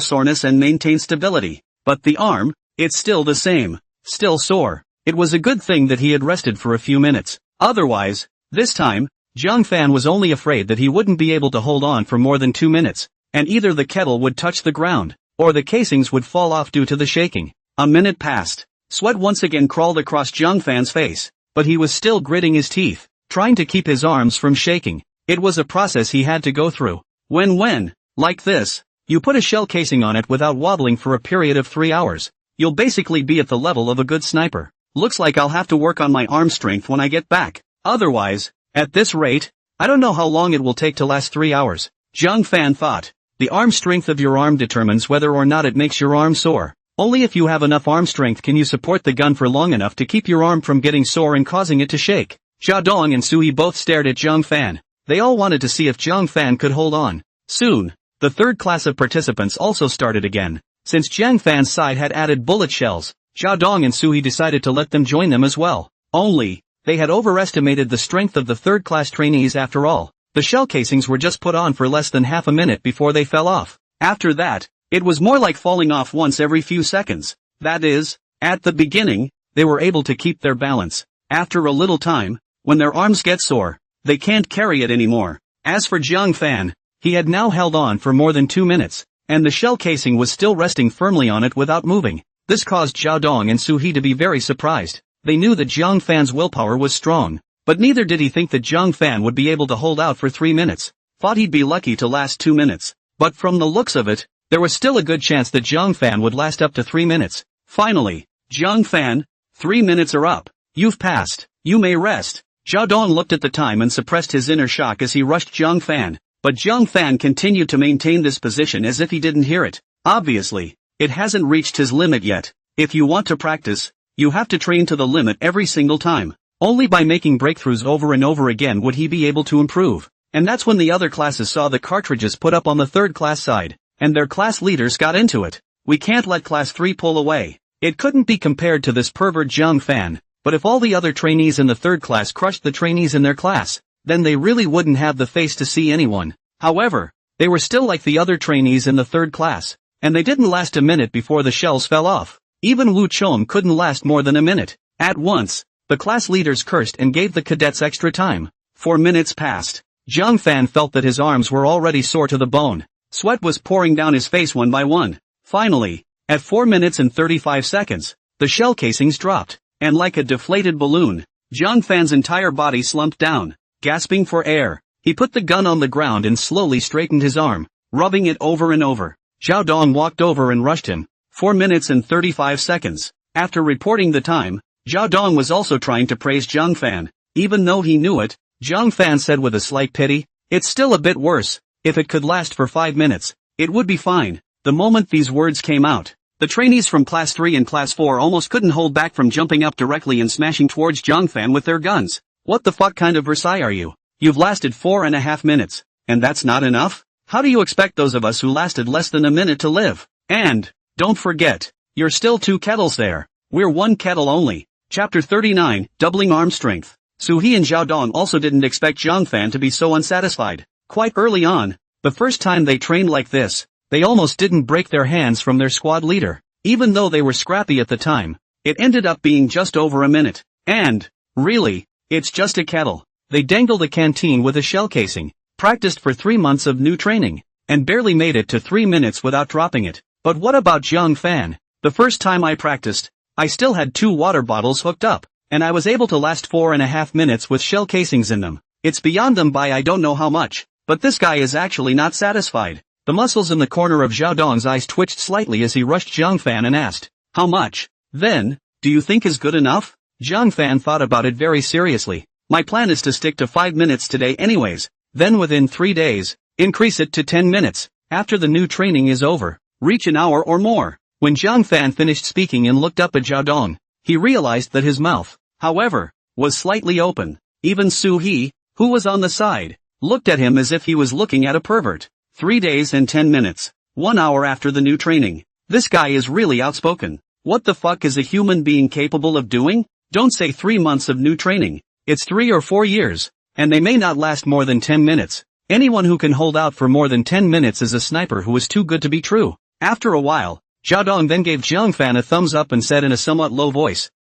soreness and maintain stability. But the arm, it's still the same. Still sore. It was a good thing that he had rested for a few minutes. Otherwise, this time, Zhang Fan was only afraid that he wouldn't be able to hold on for more than 2 minutes, and either the kettle would touch the ground, or the casings would fall off due to the shaking. A minute passed. Sweat once again crawled across Zhang Fan's face, but he was still gritting his teeth, trying to keep his arms from shaking. It was a process he had to go through. When, like this, you put a shell casing on it without wobbling for a period of 3 hours, you'll basically be at the level of a good sniper. Looks like I'll have to work on my arm strength when I get back. Otherwise, at this rate, I don't know how long it will take to last 3 hours. Zhang Fan thought. The arm strength of your arm determines whether or not it makes your arm sore. Only if you have enough arm strength can you support the gun for long enough to keep your arm from getting sore and causing it to shake. Zhao Dong and Suhi both stared at Zhang Fan. They all wanted to see if Zhang Fan could hold on. Soon, the 3rd class of participants also started again. Since Zhang Fan's side had added bullet shells, Zhao Dong and Suhi decided to let them join them as well. Only, they had overestimated the strength of the 3rd class trainees after all. The shell casings were just put on for less than half a minute before they fell off. After that, it was more like falling off once every few seconds. That is, at the beginning, they were able to keep their balance. After a little time, when their arms get sore, they can't carry it anymore. As for Zhang Fan, he had now held on for more than 2 minutes, and the shell casing was still resting firmly on it without moving. This caused Zhao Dong and Suhi to be very surprised. They knew that Zhang Fan's willpower was strong, but neither did he think that Zhang Fan would be able to hold out for 3 minutes. Thought he'd be lucky to last 2 minutes. But from the looks of it, there was still a good chance that Zhang Fan would last up to 3 minutes. Finally, Zhang Fan, 3 minutes are up. You've passed. You may rest. Zhao Dong looked at the time and suppressed his inner shock as he rushed Zhang Fan. But Zhang Fan continued to maintain this position as if he didn't hear it. Obviously, it hasn't reached his limit yet. If you want to practice, you have to train to the limit every single time. Only by making breakthroughs over and over again would he be able to improve. And that's when the other classes saw the cartridges put up on the 3rd class side, and their class leaders got into it. We can't let class 3 pull away. It couldn't be compared to this pervert Zhang Fan, but if all the other trainees in the 3rd class crushed the trainees in their class, then they really wouldn't have the face to see anyone. However, they were still like the other trainees in the 3rd class, and they didn't last a minute before the shells fell off. Even Wu Chom couldn't last more than a minute. At once, the class leaders cursed and gave the cadets extra time. 4 minutes passed. Zhang Fan felt that his arms were already sore to the bone. Sweat was pouring down his face one by one. Finally, at 4 minutes and 35 seconds, the shell casings dropped, and like a deflated balloon, Zhang Fan's entire body slumped down. Gasping for air, he put the gun on the ground and slowly straightened his arm, rubbing it over and over. Zhao Dong walked over and rushed him. 4 minutes and 35 seconds. After reporting the time, Zhao Dong was also trying to praise Zhang Fan. Even though he knew it, Zhang Fan said with a slight pity, "It's still a bit worse. If it could last for 5 minutes, it would be fine." The moment these words came out, the trainees from Class 3 and Class 4 almost couldn't hold back from jumping up directly and smashing towards Zhang Fan with their guns. What the fuck kind of Versailles are you? You've lasted 4.5 minutes, and that's not enough? How do you expect those of us who lasted less than a minute to live? And, don't forget, you're still 2 kettles there. We're 1 kettle only. Chapter 39, Doubling Arm Strength. Suhi and Zhao Dong also didn't expect Zhang Fan to be so unsatisfied. Quite early on, the first time they trained like this, They almost didn't break their hands from their squad leader. Even though they were scrappy at the time, it ended up being just over a minute. And, really, it's just a kettle. They dangled a canteen with a shell casing, practiced for 3 months of new training, and barely made it to 3 minutes without dropping it. But what about Zhang Fan? The first time I practiced, I still had 2 water bottles hooked up, and I was able to last 4.5 minutes with shell casings in them. It's beyond them by I don't know how much, but this guy is actually not satisfied. The muscles in the corner of Zhao Dong's eyes twitched slightly as he rushed Zhang Fan and asked, "How much? Then, do you think is good enough?" Zhang Fan thought about it very seriously. "My plan is to stick to 5 minutes today anyways, then within 3 days, increase it to 10 minutes, after the new training is over, reach an hour or more." When Zhang Fan finished speaking and looked up at Zhao Dong, he realized that his mouth, however, was slightly open. Even Su He, who was on the side, looked at him as if he was looking at a pervert. 3 days and 10 minutes, 1 hour after the new training. This guy is really outspoken. What the fuck is a human being capable of doing? Don't say 3 months of new training. It's 3 or 4 years, and they may not last more than 10 minutes. Anyone who can hold out for more than 10 minutes is a sniper who is too good to be true. After a while, Zhao Dong then gave Zhang Fan a thumbs up and said in a somewhat low voice,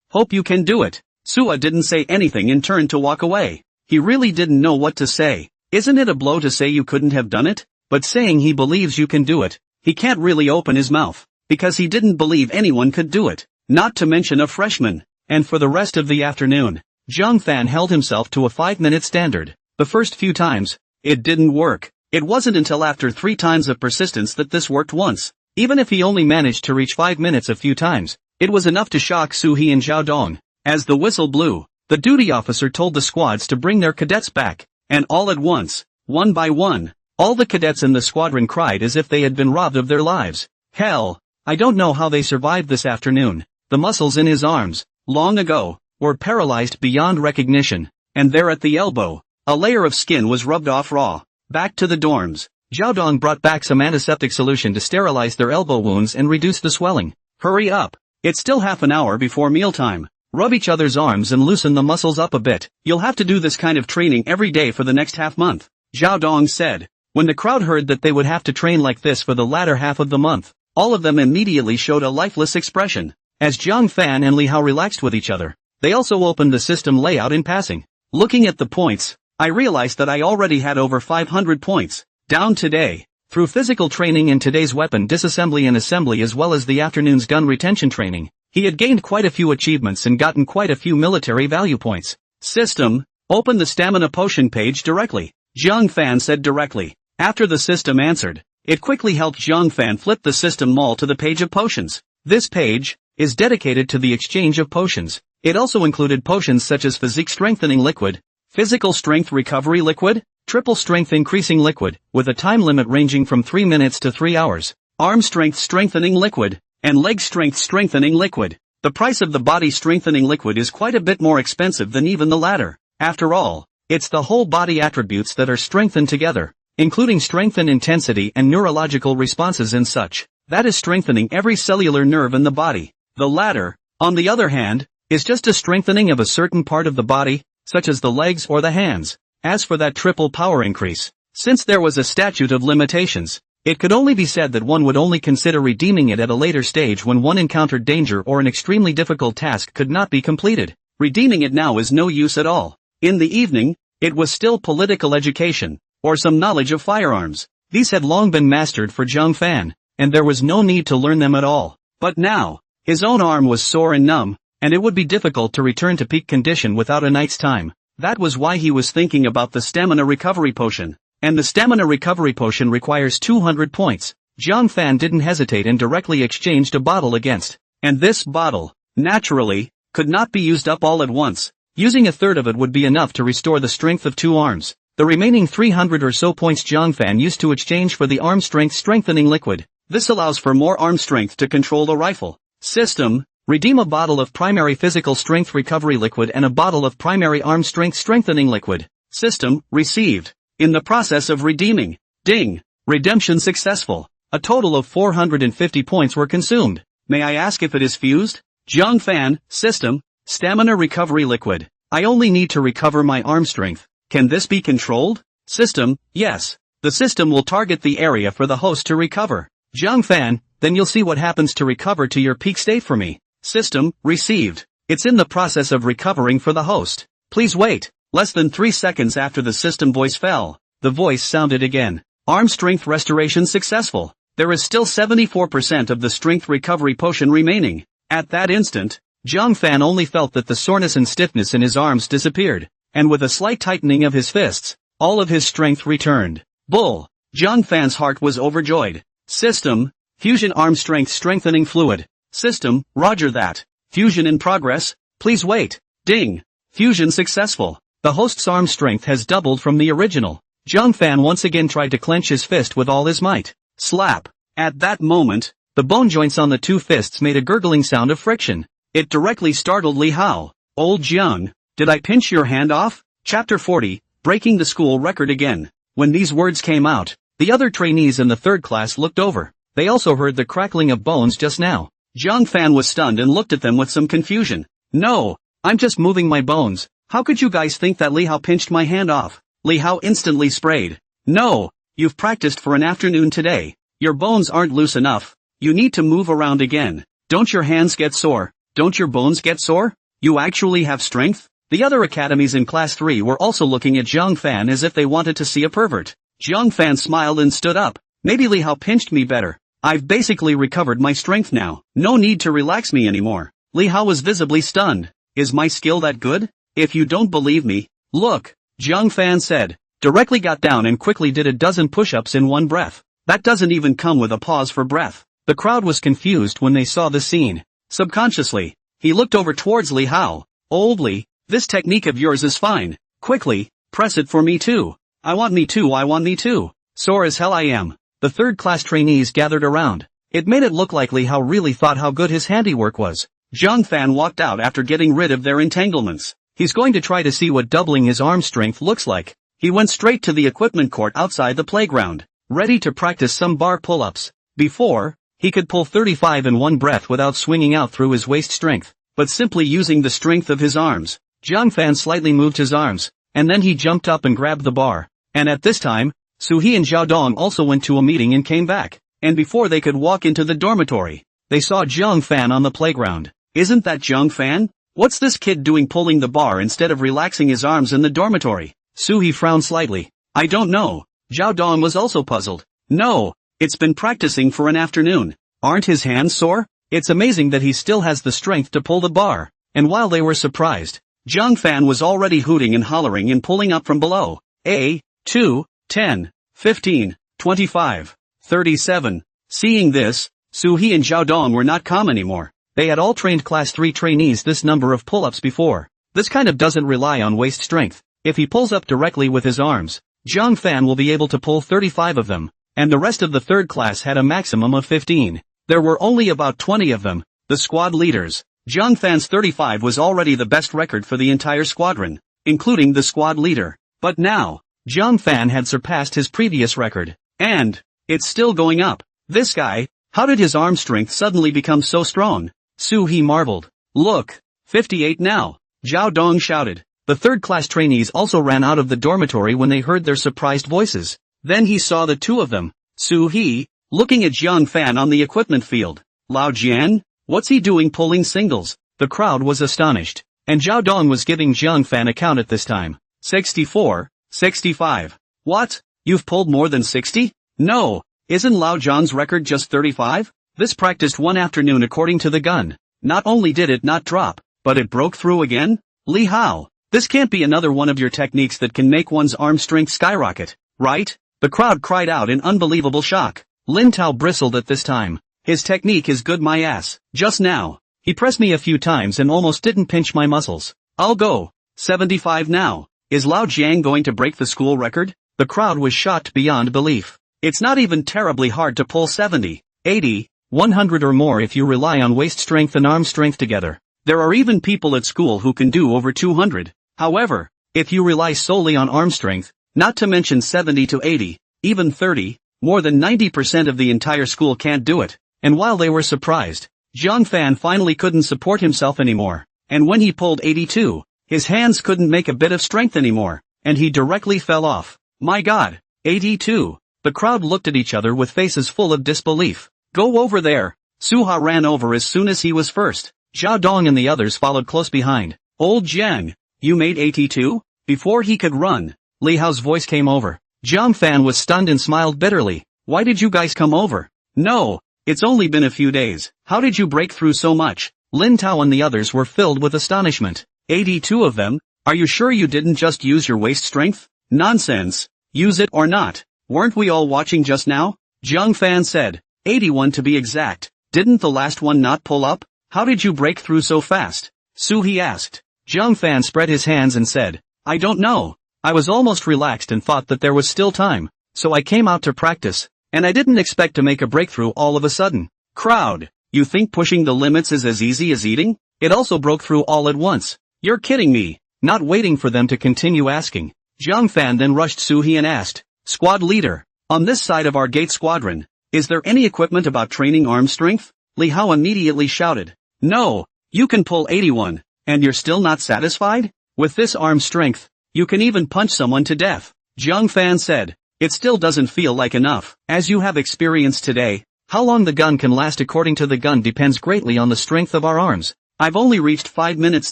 "Hope you can do it." Sua didn't say anything and turned to walk away. He really didn't know what to say. Isn't it a blow to say you couldn't have done it? But saying he believes you can do it, he can't really open his mouth, because he didn't believe anyone could do it, not to mention a freshman. And for the rest of the afternoon, Zhang Fan held himself to a 5-minute standard. The first few times, it didn't work. It wasn't until after 3 times of persistence that this worked once. Even if he only managed to reach 5 minutes a few times, it was enough to shock Su He and Zhao Dong. As the whistle blew, the duty officer told the squads to bring their cadets back, and all at once, one by one, all the cadets in the squadron cried as if they had been robbed of their lives. Hell, I don't know how they survived this afternoon. The muscles in his arms, long ago, were paralyzed beyond recognition, and there at the elbow, a layer of skin was rubbed off raw. Back to the dorms. Zhao Dong brought back some antiseptic solution to sterilize their elbow wounds and reduce the swelling. Hurry up. It's still half an hour before mealtime. Rub each other's arms and loosen the muscles up a bit. You'll have to do this kind of training every day for the next half month, Zhao Dong said. When the crowd heard that they would have to train like this for the latter half of the month, all of them immediately showed a lifeless expression. As Zhang Fan and Li Hao relaxed with each other, they also opened the system layout in passing. Looking at the points, I realized that I already had over 500 points. Down today, through physical training and today's weapon disassembly and assembly as well as the afternoon's gun retention training, he had gained quite a few achievements and gotten quite a few military value points. System, open the stamina potion page directly, Zhang Fan said directly. After the system answered, it quickly helped Zhang Fan flip the system mall to the page of potions. This page is dedicated to the exchange of potions. It also included potions such as physique strengthening liquid, physical strength recovery liquid, triple strength increasing liquid, with a time limit ranging from 3 minutes to 3 hours, arm strength strengthening liquid, and leg strength strengthening liquid. The price of the body strengthening liquid is quite a bit more expensive than even the latter. After all, it's the whole body attributes that are strengthened together, including strength and intensity and neurological responses and such. That is strengthening every cellular nerve in the body. The latter, on the other hand, is just a strengthening of a certain part of the body, such as the legs or the hands. As for that triple power increase, since there was a statute of limitations, it could only be said that one would only consider redeeming it at a later stage when one encountered danger or an extremely difficult task could not be completed. Redeeming it now is no use at all. In the evening, it was still political education, or some knowledge of firearms. These had long been mastered for Zhang Fan, and there was no need to learn them at all. But now, his own arm was sore and numb, and it would be difficult to return to peak condition without a night's time. That was why he was thinking about the stamina recovery potion. And the stamina recovery potion requires 200 points. Zhang Fan didn't hesitate and directly exchanged a bottle against. And this bottle, naturally, could not be used up all at once. Using a third of it would be enough to restore the strength of 2 arms. The remaining 300 or so points Zhang Fan used to exchange for the arm strength strengthening liquid. This allows for more arm strength to control the rifle. System, redeem a bottle of primary physical strength recovery liquid and a bottle of primary arm strength strengthening liquid. System, received. In the process of redeeming. Ding. Redemption successful. A total of 450 points were consumed. May I ask if it is fused? Zhang Fan, system, stamina recovery liquid. I only need to recover my arm strength. Can this be controlled? System, yes. The system will target the area for the host to recover. Zhang Fan, then you'll see what happens to recover to your peak state for me. System, received. It's in the process of recovering for the host. Please wait. Less than 3 seconds after the system voice fell, the voice sounded again. Arm strength restoration successful. There is still 74% of the strength recovery potion remaining. At that instant, Zhang Fan only felt that the soreness and stiffness in his arms disappeared, and with a slight tightening of his fists, all of his strength returned. Bull! Zhang Fan's heart was overjoyed. System, fusion arm strength strengthening fluid. System, roger that. Fusion in progress, please wait. Ding! Fusion successful. The host's arm strength has doubled from the original. Zhang Fan once again tried to clench his fist with all his might. Slap! At that moment, the bone joints on the two fists made a gurgling sound of friction. It directly startled Li Hao. Old Jiang, did I pinch your hand off? Chapter 40, breaking the school record again. When these words came out, the other trainees in the third class looked over. They also heard the crackling of bones just now. Zhang Fan was stunned and looked at them with some confusion. No, I'm just moving my bones. How could you guys think that Li Hao pinched my hand off? Li Hao instantly sprayed. No, you've practiced for an afternoon today. Your bones aren't loose enough. You need to move around again. Don't your hands get sore? Don't your bones get sore? You actually have strength? The other academies in class 3 were also looking at Zhang Fan as if they wanted to see a pervert. Zhang Fan smiled and stood up. Maybe Li Hao pinched me better. I've basically recovered my strength now. No need to relax me anymore. Li Hao was visibly stunned. Is my skill that good? If you don't believe me, look, Zhang Fan said. Directly got down and quickly did a dozen push-ups in one breath. That doesn't even come with a pause for breath. The crowd was confused when they saw the scene. Subconsciously, he looked over towards Li Hao. Old Li, this technique of yours is fine. Quickly, press it for me too. I want me too. Sore as hell I am. The third class trainees gathered around. It made it look like Li Hao really thought how good his handiwork was. Zhang Fan walked out after getting rid of their entanglements. He's going to try to see what doubling his arm strength looks like. He went straight to the equipment court outside the playground, ready to practice some bar pull-ups. Before, he could pull 35 in one breath without swinging out through his waist strength, but simply using the strength of his arms. Zhang Fan slightly moved his arms, and then he jumped up and grabbed the bar. And at this time, Suhi and Zhao Dong also went to a meeting and came back. And before they could walk into the dormitory, they saw Zhang Fan on the playground. Isn't that Zhang Fan? What's this kid doing pulling the bar instead of relaxing his arms in the dormitory? Suhi frowned slightly. I don't know. Zhao Dong was also puzzled. No, it's been practicing for an afternoon. Aren't his hands sore? It's amazing that he still has the strength to pull the bar. And while they were surprised, Zhang Fan was already hooting and hollering and pulling up from below. 2, 10, 15, 25, 37. Seeing this, Suhi and Zhao Dong were not calm anymore. They had all trained class 3 trainees this number of pull-ups before. This kind of doesn't rely on waist strength. If he pulls up directly with his arms, Zhang Fan will be able to pull 35 of them, and the rest of the third class had a maximum of 15. There were only about 20 of them, the squad leaders. Zhang Fan's 35 was already the best record for the entire squadron, including the squad leader. But now, Zhang Fan had surpassed his previous record. And, it's still going up. This guy, how did his arm strength suddenly become so strong? Suhi marveled. Look, 58 now. Zhao Dong shouted. The third-class trainees also ran out of the dormitory when they heard their surprised voices. Then he saw the two of them. Suhi, looking at Zhang Fan on the equipment field. Lao Jian, what's he doing pulling singles? The crowd was astonished. And Zhao Dong was giving Zhang Fan a count at this time. 64, 65. What? You've pulled more than 60? No. Isn't Lao Zhang's record just 35? This practiced one afternoon according to the gun. Not only did it not drop, but it broke through again? Li Hao, this can't be another one of your techniques that can make one's arm strength skyrocket, right? The crowd cried out in unbelievable shock. Lin Tao bristled at this time. His technique is good my ass. Just now, he pressed me a few times and almost didn't pinch my muscles. I'll go. 75 now. Is Lao Jiang going to break the school record? The crowd was shocked beyond belief. It's not even terribly hard to pull 70, 80, 100 or more if you rely on waist strength and arm strength together. There are even people at school who can do over 200. However, if you rely solely on arm strength, not to mention 70 to 80, even 30, more than 90% of the entire school can't do it. And while they were surprised, Zhang Fan finally couldn't support himself anymore. And when he pulled 82, his hands couldn't make a bit of strength anymore, and he directly fell off. My God, 82. The crowd looked at each other with faces full of disbelief. Go over there. Suha ran over as soon as he was first. Zhao Dong and the others followed close behind. Old Jiang, you made 82? Before he could run, Li Hao's voice came over. Jiang Fan was stunned and smiled bitterly. Why did you guys come over? No, it's only been a few days. How did you break through so much? Lin Tao and the others were filled with astonishment. 82 of them? Are you sure you didn't just use your waist strength? Nonsense. Use it or not. Weren't we all watching just now? Jiang Fan said. 81 to be exact. Didn't the last one not pull up? How did you break through so fast? Su He asked. Jiang Fan spread his hands and said, I don't know. I was almost relaxed and thought that there was still time, so I came out to practice, and I didn't expect to make a breakthrough all of a sudden. Crowd, you think pushing the limits is as easy as eating? It also broke through all at once. You're kidding me. Not waiting for them to continue asking, Jiang Fan then rushed Su He and asked, Squad leader, on this side of our gate squadron, is there any equipment about training arm strength? Li Hao immediately shouted. No, you can pull 81, and you're still not satisfied? With this arm strength, you can even punch someone to death. Jiang Fan said, it still doesn't feel like enough. As you have experienced today, how long the gun can last according to the gun depends greatly on the strength of our arms. I've only reached 5 minutes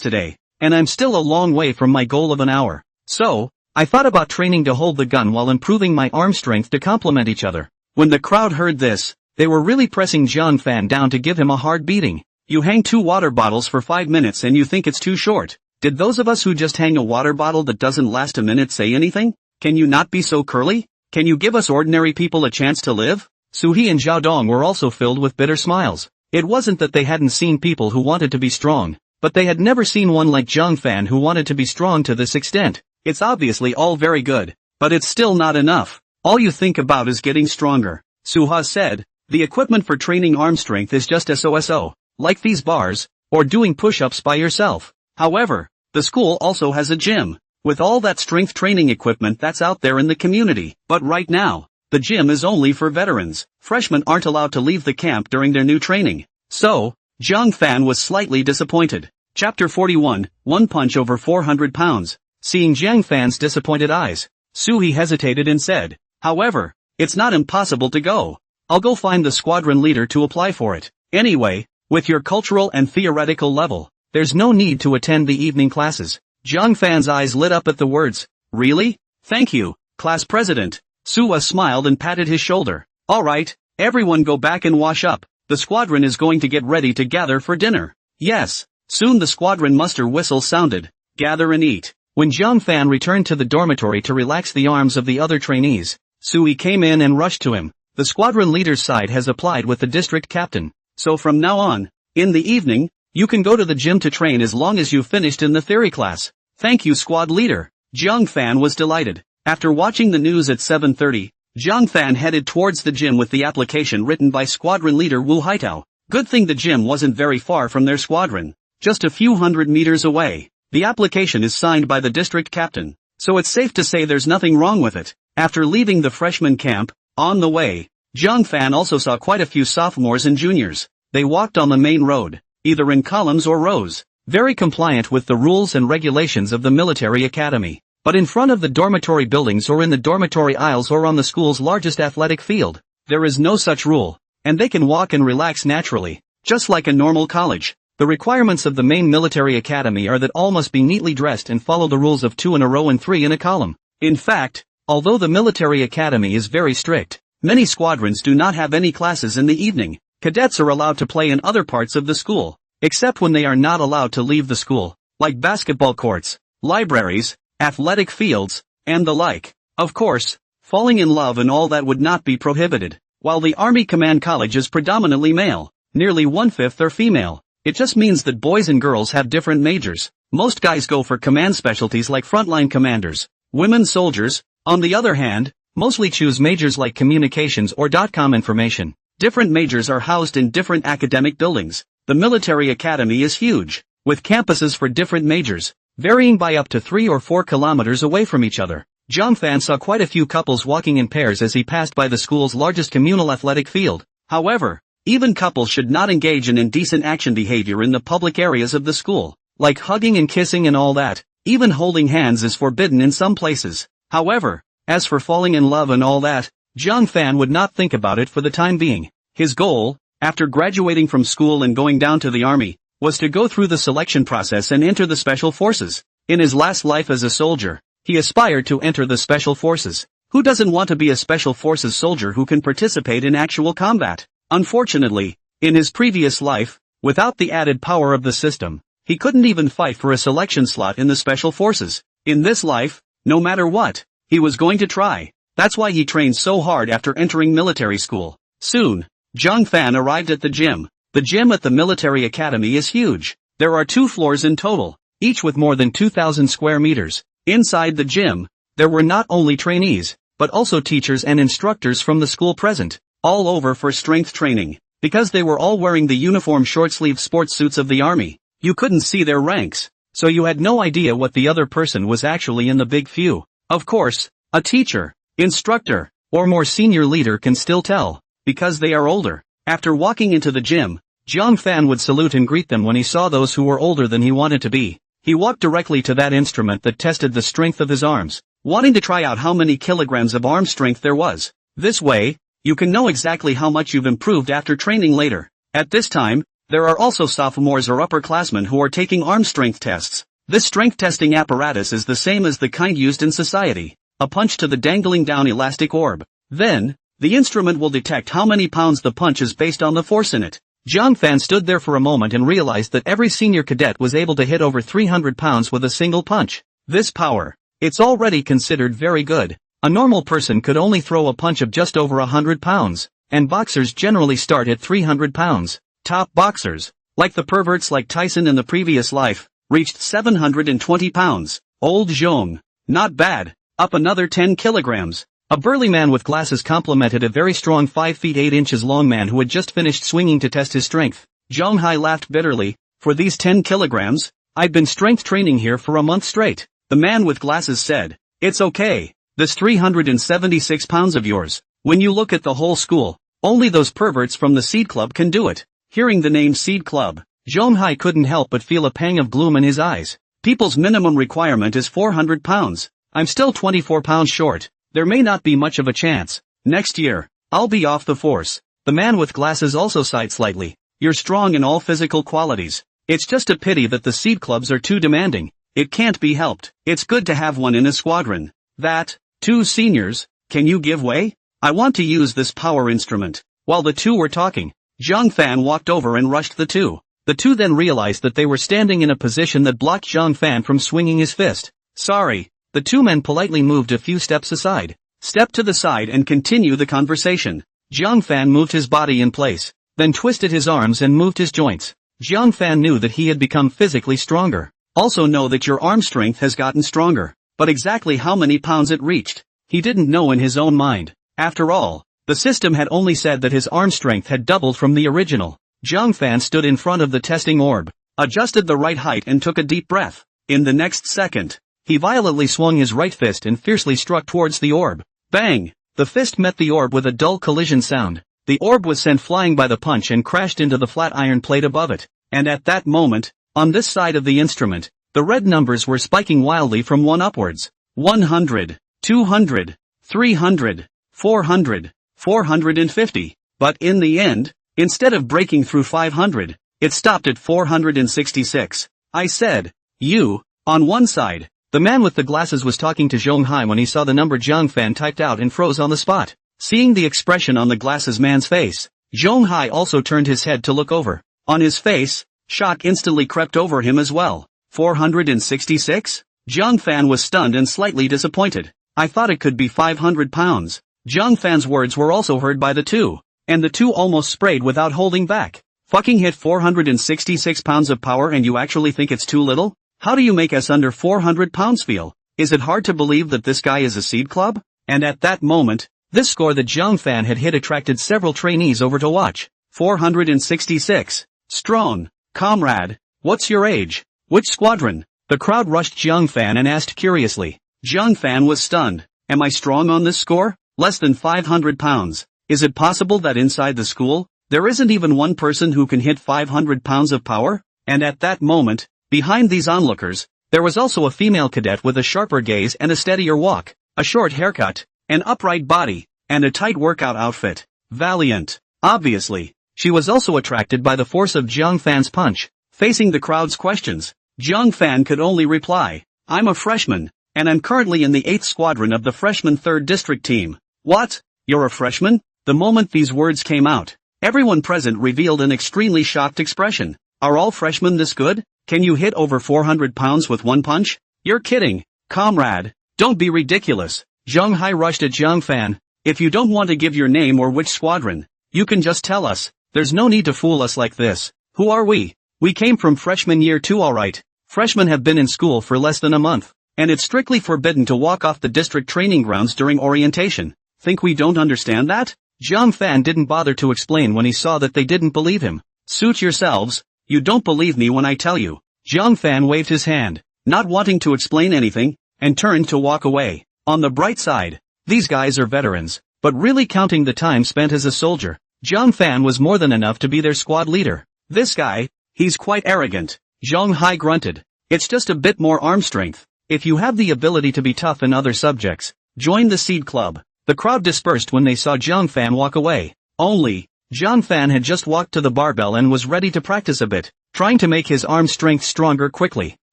today, and I'm still a long way from my goal of an hour. So, I thought about training to hold the gun while improving my arm strength to complement each other. When the crowd heard this, they were really pressing Jiang Fan down to give him a hard beating. You hang 2 water bottles for 5 minutes and you think it's too short. Did those of us who just hang a water bottle that doesn't last a minute say anything? Can you not be so curly? Can you give us ordinary people a chance to live? Su He and Zhao Dong were also filled with bitter smiles. It wasn't that they hadn't seen people who wanted to be strong, but they had never seen one like Jiang Fan who wanted to be strong to this extent. It's obviously all very good, but it's still not enough. All you think about is getting stronger. Suha said, the equipment for training arm strength is just SOSO, like these bars, or doing push-ups by yourself. However, the school also has a gym, with all that strength training equipment that's out there in the community. But right now, the gym is only for veterans. Freshmen aren't allowed to leave the camp during their new training. So, Jiang Fan was slightly disappointed. Chapter 41, One Punch Over 400 Pounds. Seeing Jiang Fan's disappointed eyes, Su He hesitated and said, however, it's not impossible to go. I'll go find the squadron leader to apply for it. Anyway, with your cultural and theoretical level, there's no need to attend the evening classes. Jiang Fan's eyes lit up at the words. Really? Thank you, class president. Suwa smiled and patted his shoulder. Alright, everyone go back and wash up. The squadron is going to get ready to gather for dinner. Yes. Soon the squadron muster whistle sounded. Gather and eat. When Jiang Fan returned to the dormitory to relax the arms of the other trainees, Sui came in and rushed to him. The squadron leader's side has applied with the district captain. So from now on, in the evening, you can go to the gym to train as long as you've finished in the theory class. Thank you, squad leader. Jiang Fan was delighted. After watching the news at 7:30, Jiang Fan headed towards the gym with the application written by squadron leader Wu Haitao. Good thing the gym wasn't very far from their squadron. Just a few hundred meters away. The application is signed by the district captain, so it's safe to say there's nothing wrong with it. After leaving the freshman camp, on the way, Jiang Fan also saw quite a few sophomores and juniors. They walked on the main road, either in columns or rows, very compliant with the rules and regulations of the military academy. But in front of the dormitory buildings or in the dormitory aisles or on the school's largest athletic field, there is no such rule, and they can walk and relax naturally, just like a normal college. The requirements of the main military academy are that all must be neatly dressed and follow the rules of 2 in a row and 3 in a column. In fact, although the military academy is very strict, many squadrons do not have any classes in the evening. Cadets are allowed to play in other parts of the school, except when they are not allowed to leave the school, like basketball courts, libraries, athletic fields, and the like. Of course, falling in love and all that would not be prohibited. While the Army Command College is predominantly male, nearly 1/5 are female. It just means that boys and girls have different majors. Most guys go for command specialties like frontline commanders. Women soldiers, on the other hand, mostly choose majors like communications or .com information. Different majors are housed in different academic buildings. The military academy is huge, with campuses for different majors, varying by up to 3 or 4 kilometers away from each other. Jiang Fan saw quite a few couples walking in pairs as he passed by the school's largest communal athletic field. However, even couples should not engage in indecent action behavior in the public areas of the school, like hugging and kissing and all that. Even holding hands is forbidden in some places. However, As for falling in love and all that, Zhang Fan would not think about it for the time being. His goal, after graduating from school and going down to the army, was to go through the selection process and enter the special forces. In his last life as a soldier, he aspired to enter the special forces. Who doesn't want to be a special forces soldier who can participate in actual combat? Unfortunately, in his previous life, without the added power of the system, he couldn't even fight for a selection slot in the special forces. In this life, no matter what, he was going to try. That's why he trained so hard after entering military school. Soon, Zhang Fan arrived at the gym. The gym at the military academy is huge. There are 2 floors in total, each with more than 2,000 square meters. Inside the gym, there were not only trainees, but also teachers and instructors from the school present, all over for strength training. Because they were all wearing the uniform short-sleeve sports suits of the army, you couldn't see their ranks, so you had no idea what the other person was actually in the big few. Of course, a teacher, instructor, or more senior leader can still tell, because they are older. After walking into the gym, Zhang Fan would salute and greet them when he saw those who were older than he wanted to be. He walked directly to that instrument that tested the strength of his arms, wanting to try out how many kilograms of arm strength there was. This way, you can know exactly how much you've improved after training later. At this time, there are also sophomores or upperclassmen who are taking arm strength tests. This strength testing apparatus is the same as the kind used in society. A punch to the dangling down elastic orb. Then, the instrument will detect how many pounds the punch is based on the force in it. Zhang Fan stood there for a moment and realized that every senior cadet was able to hit over 300 pounds with a single punch. This power, it's already considered very good. A normal person could only throw a punch of just over 100 pounds, and boxers generally start at 300 pounds. Top boxers, like the perverts like Tyson in the previous life, reached 720 pounds. Old Zhong, not bad, up another 10 kilograms. A burly man with glasses complimented a very strong 5 feet 8 inches long man who had just finished swinging to test his strength. Zhang Hai laughed bitterly. For these 10 kilograms, I've been strength training here for a month straight. The man with glasses said, it's okay, this 376 pounds of yours. When you look at the whole school, only those perverts from the Seed Club can do it. Hearing the name Seed Club, Zhang Hai couldn't help but feel a pang of gloom in his eyes. People's minimum requirement is 400 pounds. I'm still 24 pounds short. There may not be much of a chance. Next year, I'll be off the force. The man with glasses also sighed slightly. You're strong in all physical qualities. It's just a pity that the seed clubs are too demanding. It can't be helped. It's good to have one in a squadron. That, 2 seniors, can you give way? I want to use this power instrument. While the 2 were talking, Zhang Fan walked over and rushed the 2. The 2 then realized that they were standing in a position that blocked Zhang Fan from swinging his fist. Sorry. The 2 men politely moved a few steps aside. Step to the side and continue the conversation. Zhang Fan moved his body in place, then twisted his arms and moved his joints. Zhang Fan knew that he had become physically stronger. Also know that your arm strength has gotten stronger. But exactly how many pounds it reached, he didn't know in his own mind. After all, the system had only said that his arm strength had doubled from the original. Zhang Fan stood in front of the testing orb, adjusted the right height and took a deep breath. In the next second, he violently swung his right fist and fiercely struck towards the orb. Bang! The fist met the orb with a dull collision sound. The orb was sent flying by the punch and crashed into the flat iron plate above it. And at that moment, on this side of the instrument, the red numbers were spiking wildly from 1 upwards. 100, 200, 300, 400, 450. But in the end, instead of breaking through 500, it stopped at 466. I said, you, on one side. The man with the glasses was talking to Zhang Hai when he saw the number Zhang Fan typed out and froze on the spot. Seeing the expression on the glasses man's face, Zhang Hai also turned his head to look over. On his face, shock instantly crept over him as well. 466? Zhang Fan was stunned and slightly disappointed. I thought it could be 500 pounds. Zhang Fan's words were also heard by the 2, and the 2 almost sprayed without holding back. Fucking hit 466 pounds of power and you actually think it's too little? How do you make us under 400 pounds feel? Is it hard to believe that this guy is a seed club? And at that moment, this score that Zhang Fan had hit attracted several trainees over to watch. 466. Strong. Comrade, what's your age? Which squadron? The crowd rushed Zhang Fan and asked curiously. Zhang Fan was stunned. Am I strong on this score? Less than 500 pounds. Is it possible that inside the school, there isn't even one person who can hit 500 pounds of power? And at that moment, behind these onlookers, there was also a female cadet with a sharper gaze and a steadier walk. a short haircut, an upright body, and a tight workout outfit. Valiant. Obviously, she was also attracted by the force of Jiang Fan's punch. Facing the crowd's questions, Jiang Fan could only reply, "I'm a freshman, and I'm currently in the 8th Squadron of the freshman 3rd District team." "What? You're a freshman?" The moment these words came out, everyone present revealed an extremely shocked expression. "Are all freshmen this good? Can you hit over 400 pounds with one punch? You're kidding, comrade. Don't be ridiculous." Zhang Hai rushed at Jiang Fan. "If you don't want to give your name or which squadron, you can just tell us. There's no need to fool us like this. Who are we? We came from freshman year 2 alright. Freshmen have been in school for less than a month, and it's strictly forbidden to walk off the district training grounds during orientation. Think we don't understand that?" Jiang Fan didn't bother to explain when he saw that they didn't believe him. "Suit yourselves, you don't believe me when I tell you." Jiang Fan waved his hand, not wanting to explain anything, and turned to walk away. On the bright side, these guys are veterans, but really counting the time spent as a soldier, Jiang Fan was more than enough to be their squad leader. This guy, he's quite arrogant. Zhang Hai grunted. "It's just a bit more arm strength. If you have the ability to be tough in other subjects, join the Seed Club." The crowd dispersed when they saw Jiang Fan walk away. Only, Jiang Fan had just walked to the barbell and was ready to practice a bit, trying to make his arm strength stronger quickly.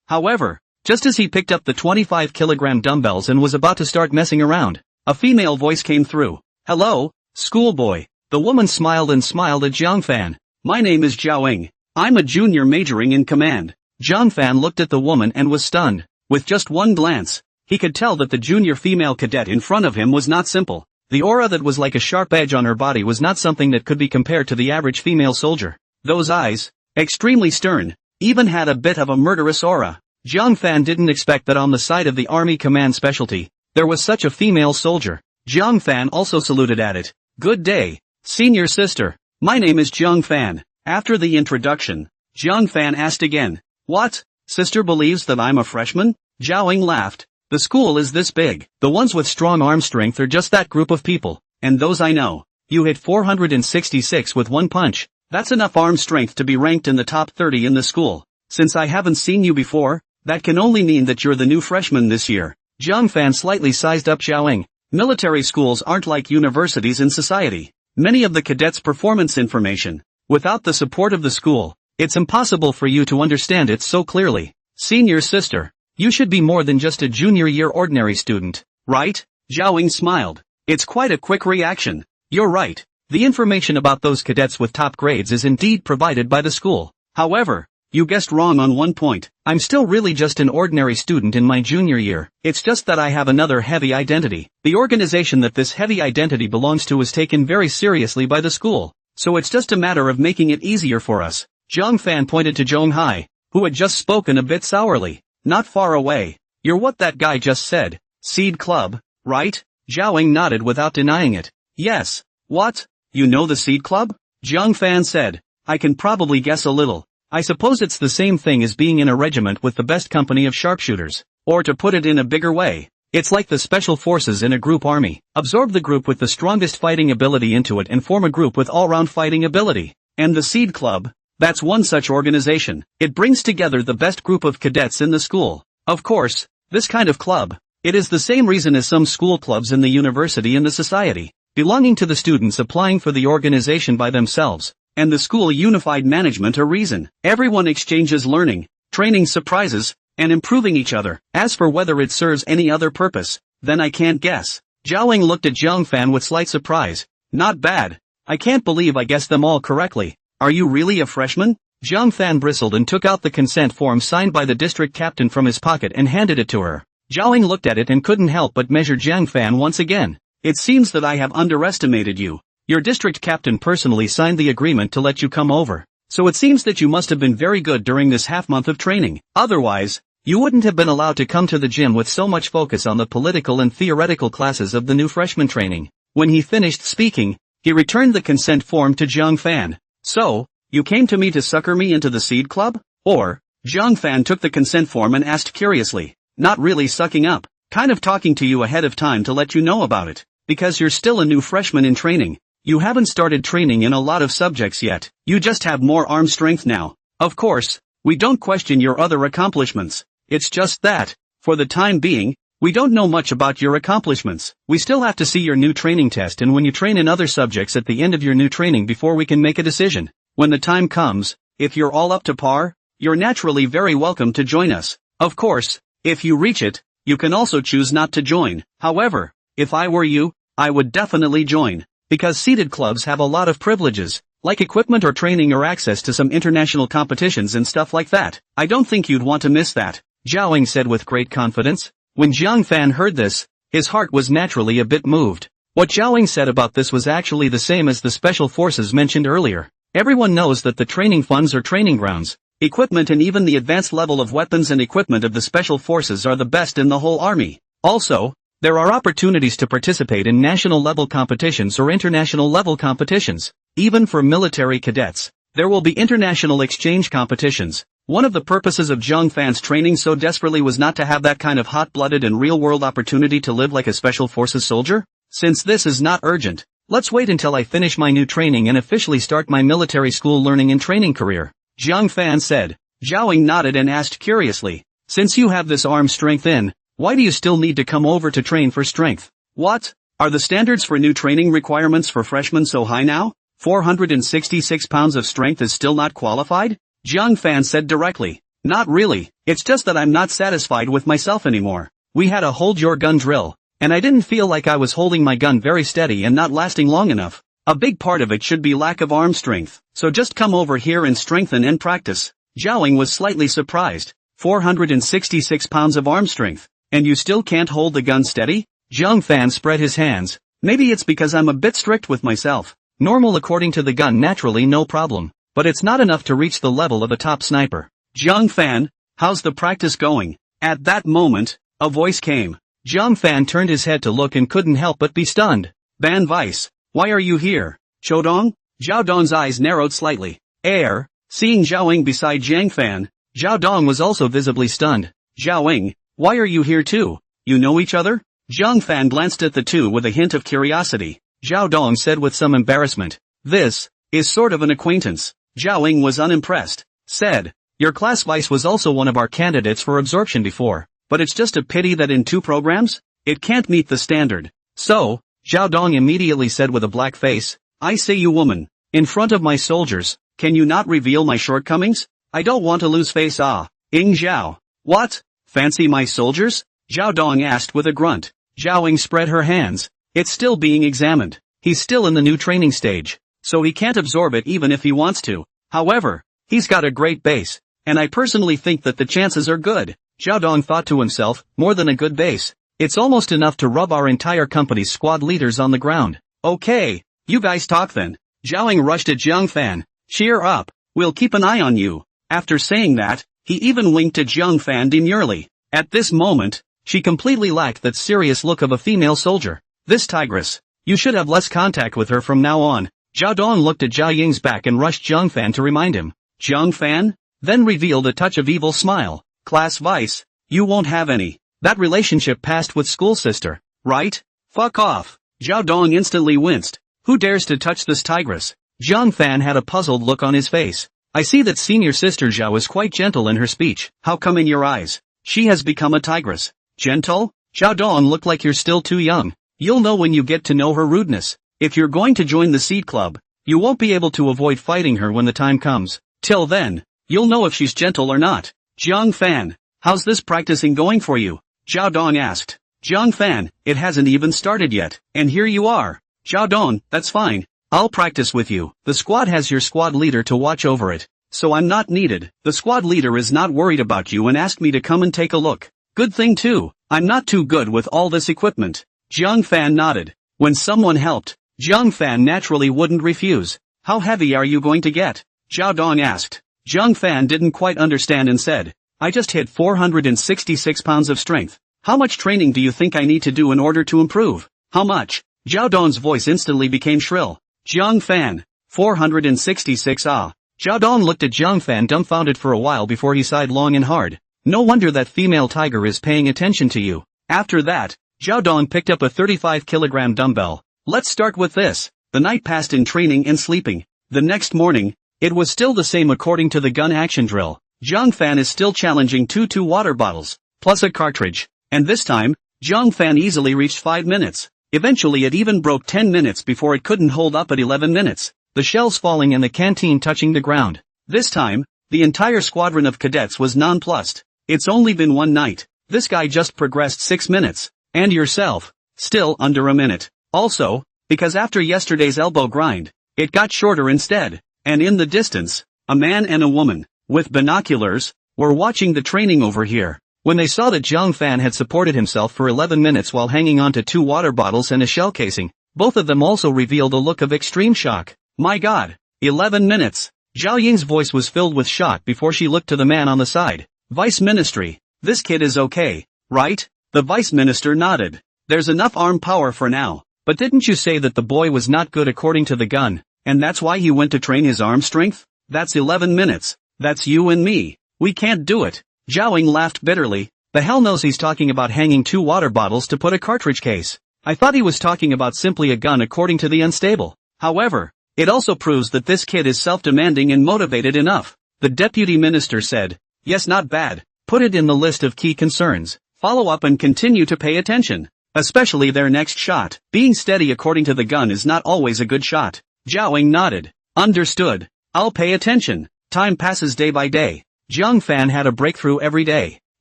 However, just as he picked up the 25-kilogram dumbbells and was about to start messing around, a female voice came through. "Hello, schoolboy." The woman smiled and smiled at Jiang Fan. "My name is Zhaoing. I'm a junior majoring in command." Jiang Fan looked at the woman and was stunned. With just one glance, he could tell that the junior female cadet in front of him was not simple. The aura that was like a sharp edge on her body was not something that could be compared to the average female soldier. Those eyes, extremely stern, even had a bit of a murderous aura. Jiang Fan didn't expect that on the side of the Army Command specialty, there was such a female soldier. Jiang Fan also saluted at it. "Good day, senior sister. My name is Jiang Fan." After the introduction, Jiang Fan asked again, "What? Sister believes that I'm a freshman?" Zhaoing laughed. "The school is this big. The ones with strong arm strength are just that group of people, and those I know. You hit 466 with one punch. That's enough arm strength to be ranked in the top 30 in the school. Since I haven't seen you before, that can only mean that you're the new freshman this year." Jiang Fan slightly sized up Zhaoing. Military schools aren't like universities in society. Many of the cadets' performance information, without the support of the school, it's impossible for you to understand it so clearly. "Senior sister, you should be more than just a junior year ordinary student, right?" Zhaoing smiled. "It's quite a quick reaction. You're right. The information about those cadets with top grades is indeed provided by the school. However, you guessed wrong on one point. I'm still really just an ordinary student in my junior year. It's just that I have another heavy identity. The organization that this heavy identity belongs to is taken very seriously by the school, so it's just a matter of making it easier for us." Jiang Fan pointed to Zhang Hai, who had just spoken a bit sourly. "Not far away. You're what that guy just said. Seed Club, right?" Zhaoing nodded without denying it. "Yes. What? You know the Seed Club?" Jiang Fan said. "I can probably guess a little. I suppose it's the same thing as being in a regiment with the best company of sharpshooters. Or to put it in a bigger way, it's like the special forces in a group army. Absorb the group with the strongest fighting ability into it and form a group with all-round fighting ability. And the Seed Club, that's one such organization. It brings together the best group of cadets in the school. Of course, this kind of club, it is the same reason as some school clubs in the university and the society, belonging to the students applying for the organization by themselves, and the school unified management a reason. Everyone exchanges learning, training surprises, and improving each other. As for whether it serves any other purpose, then I can't guess." Zhaoing looked at Jiang Fan with slight surprise. "Not bad. I can't believe I guessed them all correctly. Are you really a freshman?" Jiang Fan bristled and took out the consent form signed by the district captain from his pocket and handed it to her. Zhaoing looked at it and couldn't help but measure Jiang Fan once again. "It seems that I have underestimated you. Your district captain personally signed the agreement to let you come over, so it seems that you must have been very good during this half-month of training. Otherwise, you wouldn't have been allowed to come to the gym with so much focus on the political and theoretical classes of the new freshman training." When he finished speaking, he returned the consent form to Jiang Fan. "So, you came to me to sucker me into the Seed Club? Or?" Jiang Fan took the consent form and asked curiously. "Not really sucking up, kind of talking to you ahead of time to let you know about it, because you're still a new freshman in training. You haven't started training in a lot of subjects yet. You just have more arm strength now. Of course, we don't question your other accomplishments. It's just that, for the time being, We don't know much about your accomplishments. We still have to see your new training test and when you train in other subjects at the end of your new training before we can make a decision. When the time comes, if you're all up to par, you're naturally very welcome to join us. Of course, if you reach it, you can also choose not to join. However, if I were you, I would definitely join. Because seated clubs have a lot of privileges, like equipment or training or access to some international competitions and stuff like that. I don't think you'd want to miss that, Zhao Ying said with great confidence. When Jiang Fan heard this, his heart was naturally a bit moved. What Zhao Ying said about this was actually the same as the special forces mentioned earlier. Everyone knows that the training funds or training grounds, equipment and even the advanced level of weapons and equipment of the special forces are the best in the whole army. Also, there are opportunities to participate in national level competitions or international level competitions. Even for military cadets, there will be international exchange competitions. One of the purposes of Zhang Fan's training so desperately was not to have that kind of hot-blooded and real-world opportunity to live like a special forces soldier. Since this is not urgent, let's wait until I finish my new training and officially start my military school learning and training career, Zhang Fan said. Zhao Ying nodded and asked curiously, since you have this arm strength in, why do you still need to come over to train for strength? What? Are the standards for new training requirements for freshmen so high now? 466 pounds of strength is still not qualified? Zhang Fan said directly. Not really, it's just that I'm not satisfied with myself anymore. We had a hold your gun drill, and I didn't feel like I was holding my gun very steady and not lasting long enough. A big part of it should be lack of arm strength, so just come over here and strengthen and practice. Zhao Ying was slightly surprised. 466 pounds of arm strength, and you still can't hold the gun steady? Zhang Fan spread his hands. Maybe it's because I'm a bit strict with myself. Normal according to the gun, naturally no problem. But it's not enough to reach the level of a top sniper. Zhang Fan, how's the practice going? At that moment, a voice came. Zhang Fan turned his head to look and couldn't help but be stunned. Ban Vice, why are you here? Chodong? Zhao Dong's eyes narrowed slightly. Seeing Zhao Ying beside Zhang Fan, Zhao Dong was also visibly stunned. Zhao Ying, why are you here too? You know each other? Zhang Fan glanced at the two with a hint of curiosity. Zhao Dong said with some embarrassment. This is sort of an acquaintance. Zhao Ying was unimpressed. Said, your class vice was also one of our candidates for absorption before, but it's just a pity that in 2 programs, it can't meet the standard. So, Zhao Dong immediately said with a black face, I say you woman, in front of my soldiers, can you not reveal my shortcomings? I don't want to lose face. Ying Zhao. What? Fancy my soldiers? Zhao Dong asked with a grunt. Zhao Ying spread her hands. It's still being examined. He's still in the new training stage, so he can't absorb it even if he wants to. However, he's got a great base, and I personally think that the chances are good. Zhao Dong thought to himself, more than a good base. It's almost enough to rub our entire company's squad leaders on the ground. Okay, you guys talk then. Zhao Ying rushed at Zhang Fan. Cheer up, we'll keep an eye on you. After saying that, he even winked at Zhang Fan demurely. At this moment, she completely lacked that serious look of a female soldier. This tigress, you should have less contact with her from now on. Zhao Dong looked at Zhao Ying's back and rushed Zhang Fan to remind him. Zhang Fan? Then revealed a touch of evil smile. Class vice, you won't have any. That relationship passed with school sister, right? Fuck off. Zhao Dong instantly winced. Who dares to touch this tigress? Zhang Fan had a puzzled look on his face. I see that senior sister Zhao is quite gentle in her speech. How come in your eyes she has become a tigress? Gentle? Zhao Dong, look like you're still too young. You'll know when you get to know her rudeness. If you're going to join the Seed Club, you won't be able to avoid fighting her when the time comes. Till then, you'll know if she's gentle or not. Zhang Fan, how's this practicing going for you? Zhao Dong asked. Zhang Fan, it hasn't even started yet, and here you are. Zhao Dong, that's fine. I'll practice with you. The squad has your squad leader to watch over it, so I'm not needed. The squad leader is not worried about you and asked me to come and take a look. Good thing too, I'm not too good with all this equipment. Zhang Fan nodded. When someone helped, Zhang Fan naturally wouldn't refuse. How heavy are you going to get? Zhao Dong asked. Zhang Fan didn't quite understand and said, I just hit 466 pounds of strength. How much training do you think I need to do in order to improve? How much? Zhao Dong's voice instantly became shrill. Zhang Fan, 466 ah. Zhao Dong looked at Zhang Fan dumbfounded for a while before he sighed long and hard. No wonder that female tiger is paying attention to you. After that, Zhao Dong picked up a 35-kilogram dumbbell. Let's start with this. The night passed in training and sleeping. The next morning, it was still the same according to the gun action drill. Zhang Fan is still challenging 2 water bottles, plus a cartridge. And this time, Zhang Fan easily reached 5 minutes. Eventually it even broke 10 minutes before it couldn't hold up at 11 minutes. The shells falling and the canteen touching the ground. This time, the entire squadron of cadets was nonplussed. It's only been one night. This guy just progressed 6 minutes. And yourself, still under a minute. Also, because after yesterday's elbow grind, it got shorter instead. And in the distance, a man and a woman, with binoculars, were watching the training over here. When they saw that Zhang Fan had supported himself for 11 minutes while hanging on to 2 water bottles and a shell casing, both of them also revealed a look of extreme shock. My God, 11 minutes. Zhao Ying's voice was filled with shock before she looked to the man on the side. Vice Ministry, this kid is okay, right? The Vice Minister nodded. There's enough arm power for now. But didn't you say that the boy was not good according to the gun, and that's why he went to train his arm strength? That's 11 minutes. That's you and me. We can't do it. Zhao Ying laughed bitterly. The hell knows he's talking about hanging 2 water bottles to put a cartridge case. I thought he was talking about simply a gun according to the unstable. However, it also proves that this kid is self-demanding and motivated enough. The deputy minister said, yes, not bad. Put it in the list of key concerns. Follow up and continue to pay attention. Especially their next shot. Being steady according to the gun is not always a good shot. Zhao Ying nodded. Understood. I'll pay attention. Time passes day by day. Zhang Fan had a breakthrough every day,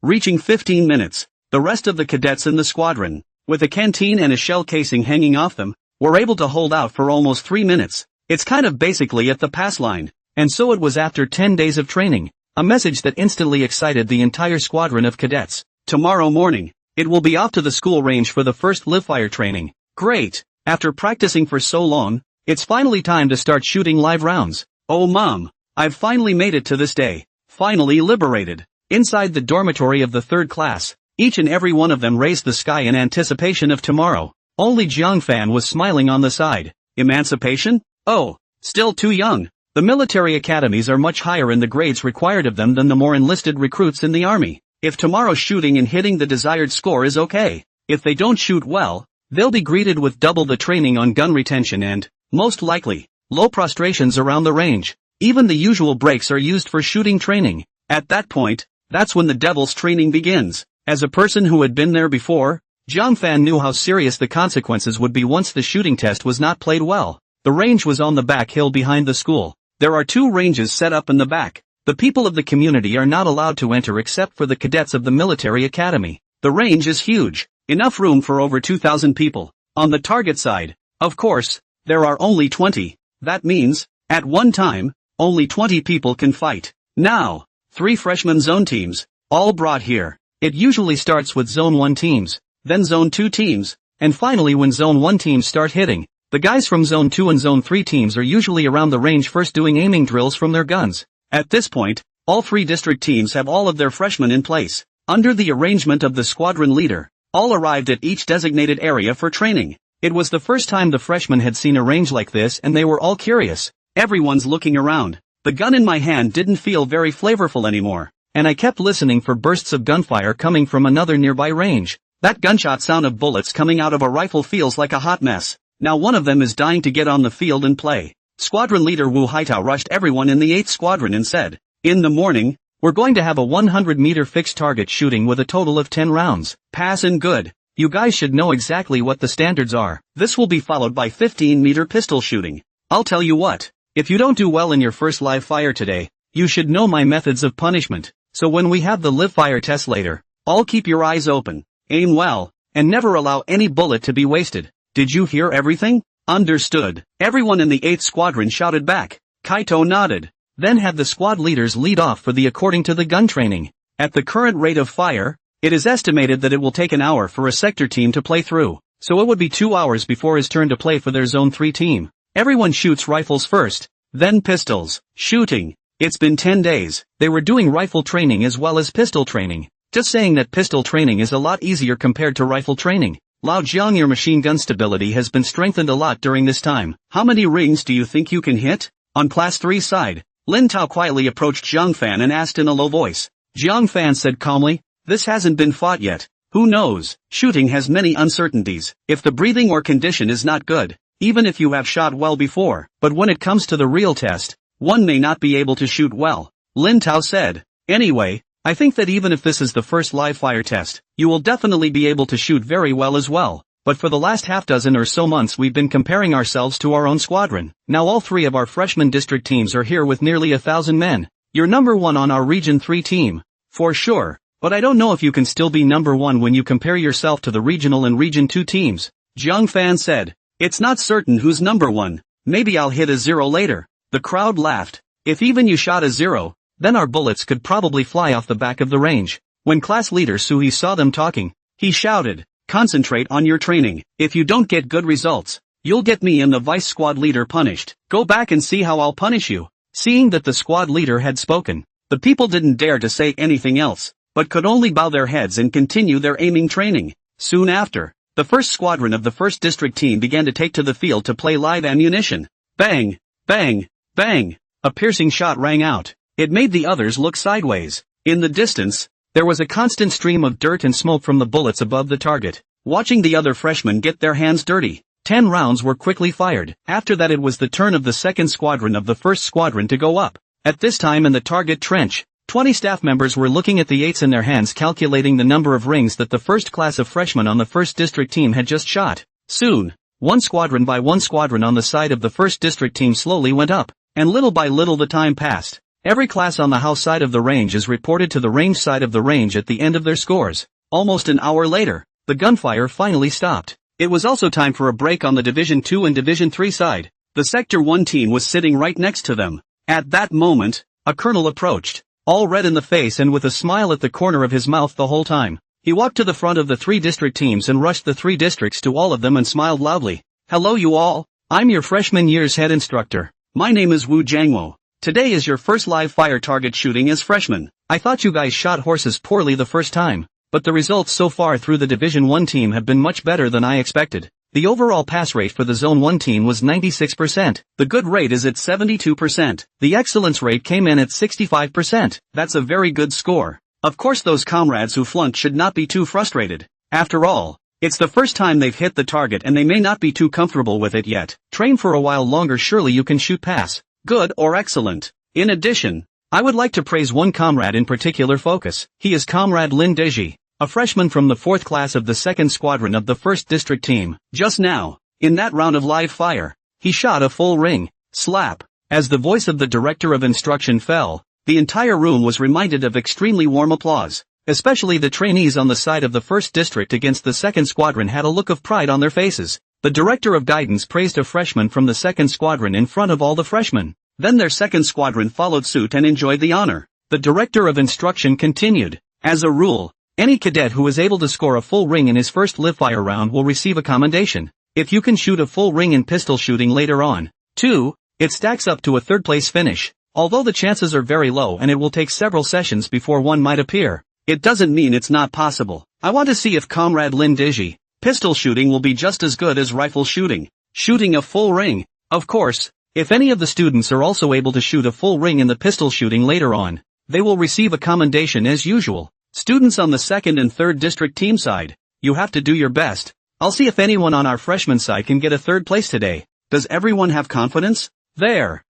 reaching 15 minutes. The rest of the cadets in the squadron, with a canteen and a shell casing hanging off them, were able to hold out for almost 3 minutes. It's kind of basically at the pass line. And so it was after 10 days of training, a message that instantly excited the entire squadron of cadets. Tomorrow morning, it will be off to the school range for the first live-fire training. Great! After practicing for so long, it's finally time to start shooting live rounds. Oh Mom, I've finally made it to this day. Finally liberated. Inside the dormitory of the 3rd class, each and every one of them raised the sky in anticipation of tomorrow. Only Zhang Fan was smiling on the side. Emancipation? Oh, still too young. The military academies are much higher in the grades required of them than the more enlisted recruits in the army. If tomorrow's shooting and hitting the desired score is okay, if they don't shoot well, they'll be greeted with double the training on gun retention and, most likely, low prostrations around the range. Even the usual breaks are used for shooting training. At that point, that's when the devil's training begins. As a person who had been there before, Zhang Fan knew how serious the consequences would be once the shooting test was not played well. The range was on the back hill behind the school. There are 2 ranges set up in the back. The people of the community are not allowed to enter except for the cadets of the military academy. The range is huge, enough room for over 2,000 people. On the target side, of course, there are only 20. That means, at one time, only 20 people can fight. Now, 3 freshman zone teams, all brought here. It usually starts with Zone 1 teams, then Zone 2 teams, and finally when Zone 1 teams start hitting. The guys from Zone 2 and Zone 3 teams are usually around the range first doing aiming drills from their guns. At this point, all 3 district teams have all of their freshmen in place. Under the arrangement of the squadron leader, all arrived at each designated area for training. It was the first time the freshmen had seen a range like this and they were all curious. Everyone's looking around. The gun in my hand didn't feel very flavorful anymore, and I kept listening for bursts of gunfire coming from another nearby range. That gunshot sound of bullets coming out of a rifle feels like a hot mess. Now one of them is dying to get on the field and play. Squadron leader Wu Haitao rushed everyone in the 8th squadron and said, in the morning, we're going to have a 100-meter fixed target shooting with a total of 10 rounds. Pass and good. You guys should know exactly what the standards are. This will be followed by 15-meter pistol shooting. I'll tell you what, if you don't do well in your first live fire today, you should know my methods of punishment. So when we have the live fire test later, all keep your eyes open, aim well, and never allow any bullet to be wasted. Did you hear everything? Understood. Everyone in the 8th squadron shouted back. Kaito nodded. Then had the squad leaders lead off for the according to the gun training. At the current rate of fire, it is estimated that it will take an hour for a sector team to play through, so it would be 2 hours before his turn to play for their Zone 3 team. Everyone shoots rifles first, then pistols. Shooting. It's been 10 days. They were doing rifle training as well as pistol training. Just saying that pistol training is a lot easier compared to rifle training. Lao Jiang, your machine gun stability has been strengthened a lot during this time. How many rings do you think you can hit? On Class 3 side, Lin Tao quietly approached Zhang Fan and asked in a low voice. Zhang Fan said calmly, this hasn't been fought yet. Who knows? Shooting has many uncertainties. If the breathing or condition is not good, even if you have shot well before, but when it comes to the real test, one may not be able to shoot well. Lin Tao said. Anyway, I think that even if this is the first live fire test, you will definitely be able to shoot very well as well. But for the last half dozen or so months we've been comparing ourselves to our own squadron. Now all three of our freshman district teams are here with nearly 1,000 men. You're number one on our Region 3 team. For sure. But I don't know if you can still be number one when you compare yourself to the Regional and Region 2 teams. Jiang Fan said. It's not certain who's number one. Maybe I'll hit a 0 later. The crowd laughed. If even you shot a 0, then our bullets could probably fly off the back of the range. When class leader Suhi saw them talking, he shouted, concentrate on your training. If you don't get good results, you'll get me and the vice squad leader punished. Go back and see how I'll punish you. Seeing that the squad leader had spoken, the people didn't dare to say anything else, but could only bow their heads and continue their aiming training. Soon after, the first squadron of the first district team began to take to the field to play live ammunition. Bang! Bang! Bang! A piercing shot rang out. It made the others look sideways. In the distance, there was a constant stream of dirt and smoke from the bullets above the target. Watching the other freshmen get their hands dirty, 10 rounds were quickly fired. After that it was the turn of the second squadron of the first squadron to go up. At this time in the target trench, 20 staff members were looking at the 8s in their hands calculating the number of rings that the first class of freshmen on the first district team had just shot. Soon, one squadron by one squadron on the side of the first district team slowly went up, and little by little the time passed. Every class on the house side of the range is reported to the range side of the range at the end of their scores. Almost an hour later, the gunfire finally stopped. It was also time for a break on the Division 2 and Division 3 side. The Sector 1 team was sitting right next to them. At that moment, a colonel approached, all red in the face and with a smile at the corner of his mouth the whole time. He walked to the front of the 3 district teams and rushed the 3 districts to all of them and smiled loudly. Hello you all, I'm your freshman year's head instructor. My name is Wu Jiangwo. Today is your first live fire target shooting as freshmen. I thought you guys shot horses poorly the first time, but the results so far through the Division 1 team have been much better than I expected. The overall pass rate for the Zone 1 team was 96%. The good rate is at 72%. The excellence rate came in at 65%. That's a very good score. Of course those comrades who flunked should not be too frustrated. After all, it's the first time they've hit the target and they may not be too comfortable with it yet. Train for a while longer, surely you can shoot pass, good or excellent. In addition, I would like to praise one comrade in particular focus. He is Comrade Lin Deji, a freshman from the 4th class of the 2nd squadron of the 1st district team. Just now, in that round of live fire, he shot a full ring. Slap. As the voice of the director of instruction fell, the entire room was reminded of extremely warm applause. Especially the trainees on the side of the 1st district against the 2nd squadron had a look of pride on their faces. The director of guidance praised a freshman from the 2nd squadron in front of all the freshmen. Then their 2nd squadron followed suit and enjoyed the honor. The director of instruction continued. As a rule, any cadet who is able to score a full ring in his first live fire round will receive a commendation. If you can shoot a full ring in pistol shooting later on, too, it stacks up to a 3rd place finish. Although the chances are very low and it will take several sessions before one might appear, it doesn't mean it's not possible. I want to see if Comrade Lin Deji, pistol shooting will be just as good as rifle shooting. Shooting a full ring. Of course, if any of the students are also able to shoot a full ring in the pistol shooting later on, they will receive a commendation as usual. Students on the 2nd and 3rd district team side, you have to do your best. I'll see if anyone on our freshman side can get a 3rd place today. Does everyone have confidence? There.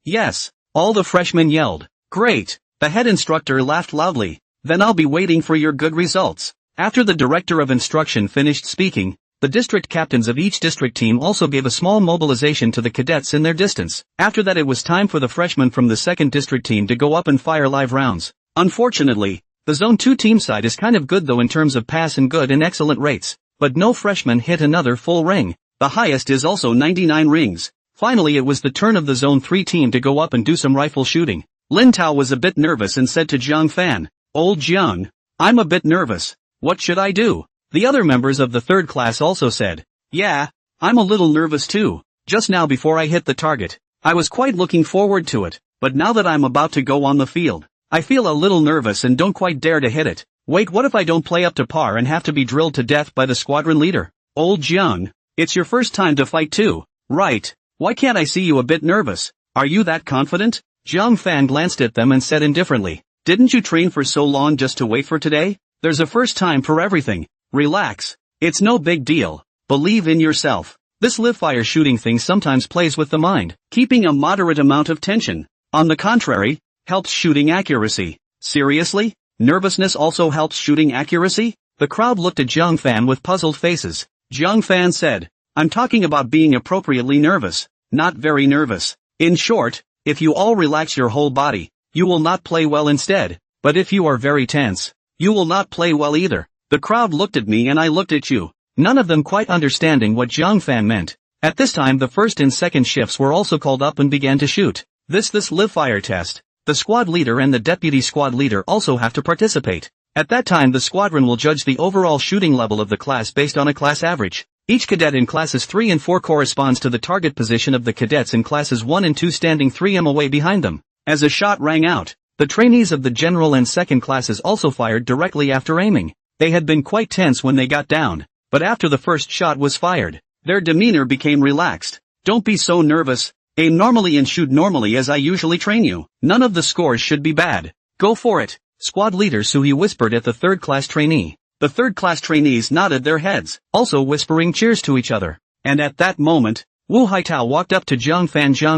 Yes. All the freshmen yelled. Great. The head instructor laughed loudly. Then I'll be waiting for your good results. After the director of instruction finished speaking, the district captains of each district team also gave a small mobilization to the cadets in their distance. After that it was time for the freshmen from the 2nd district team to go up and fire live rounds. Unfortunately, the Zone 2 team side is kind of good though in terms of pass and good and excellent rates, but no freshman hit another full ring. The highest is also 99 rings. Finally it was the turn of the Zone 3 team to go up and do some rifle shooting. Lin Tao was a bit nervous and said to Jiang Fan, Old Jiang, I'm a bit nervous. What should I do? The other members of the 3rd class also said, yeah, I'm a little nervous too. Just now before I hit the target, I was quite looking forward to it, but now that I'm about to go on the field, I feel a little nervous and don't quite dare to hit it. Wait, what if I don't play up to par and have to be drilled to death by the squadron leader? Old Jiang, it's your first time to fight too, right? Why can't I see you a bit nervous? Are you that confident? Jiang Fan glanced at them and said indifferently, didn't you train for so long just to wait for today? There's a first time for everything. Relax. It's no big deal. Believe in yourself. This live fire shooting thing sometimes plays with the mind, keeping a moderate amount of tension. On the contrary, helps shooting accuracy. Seriously? Nervousness also helps shooting accuracy? The crowd looked at Zhang Fan with puzzled faces. Zhang Fan said, I'm talking about being appropriately nervous, not very nervous. In short, if you all relax your whole body, you will not play well instead, but if you are very tense, you will not play well either. The crowd looked at me and I looked at you, none of them quite understanding what Zhang Fan meant. At this time the first and second shifts were also called up and began to shoot. This live fire test. The squad leader and the deputy squad leader also have to participate. At that time the squadron will judge the overall shooting level of the class based on a class average. Each cadet in classes 3 and 4 corresponds to the target position of the cadets in classes 1 and 2 standing 3 away behind them. As a shot rang out, the trainees of the general and second classes also fired directly after aiming. They had been quite tense when they got down, but after the first shot was fired, their demeanor became relaxed. Don't be so nervous. Aim normally and shoot normally as I usually train you. None of the scores should be bad. Go for it. Squad leader Suhi whispered at the third class trainee. The third class trainees nodded their heads, also whispering cheers to each other. And at that moment, Wu Haitao walked up to Zhang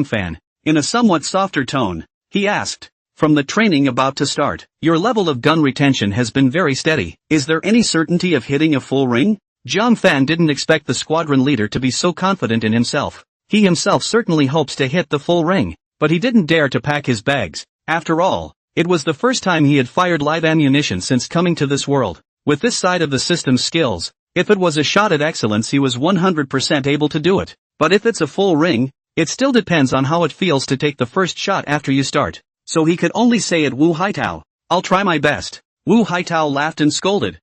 Fan. In a somewhat softer tone, he asked, from the training about to start, your level of gun retention has been very steady. Is there any certainty of hitting a full ring? Zhang Fan didn't expect the squadron leader to be so confident in himself. He himself certainly hopes to hit the full ring, but he didn't dare to pack his bags. After all, it was the first time he had fired live ammunition since coming to this world. With this side of the system's skills, if it was a shot at excellence he was 100% able to do it. But if it's a full ring, it still depends on how it feels to take the first shot after you start. So he could only say at Wu Haitao, I'll try my best. Wu Haitao laughed and scolded.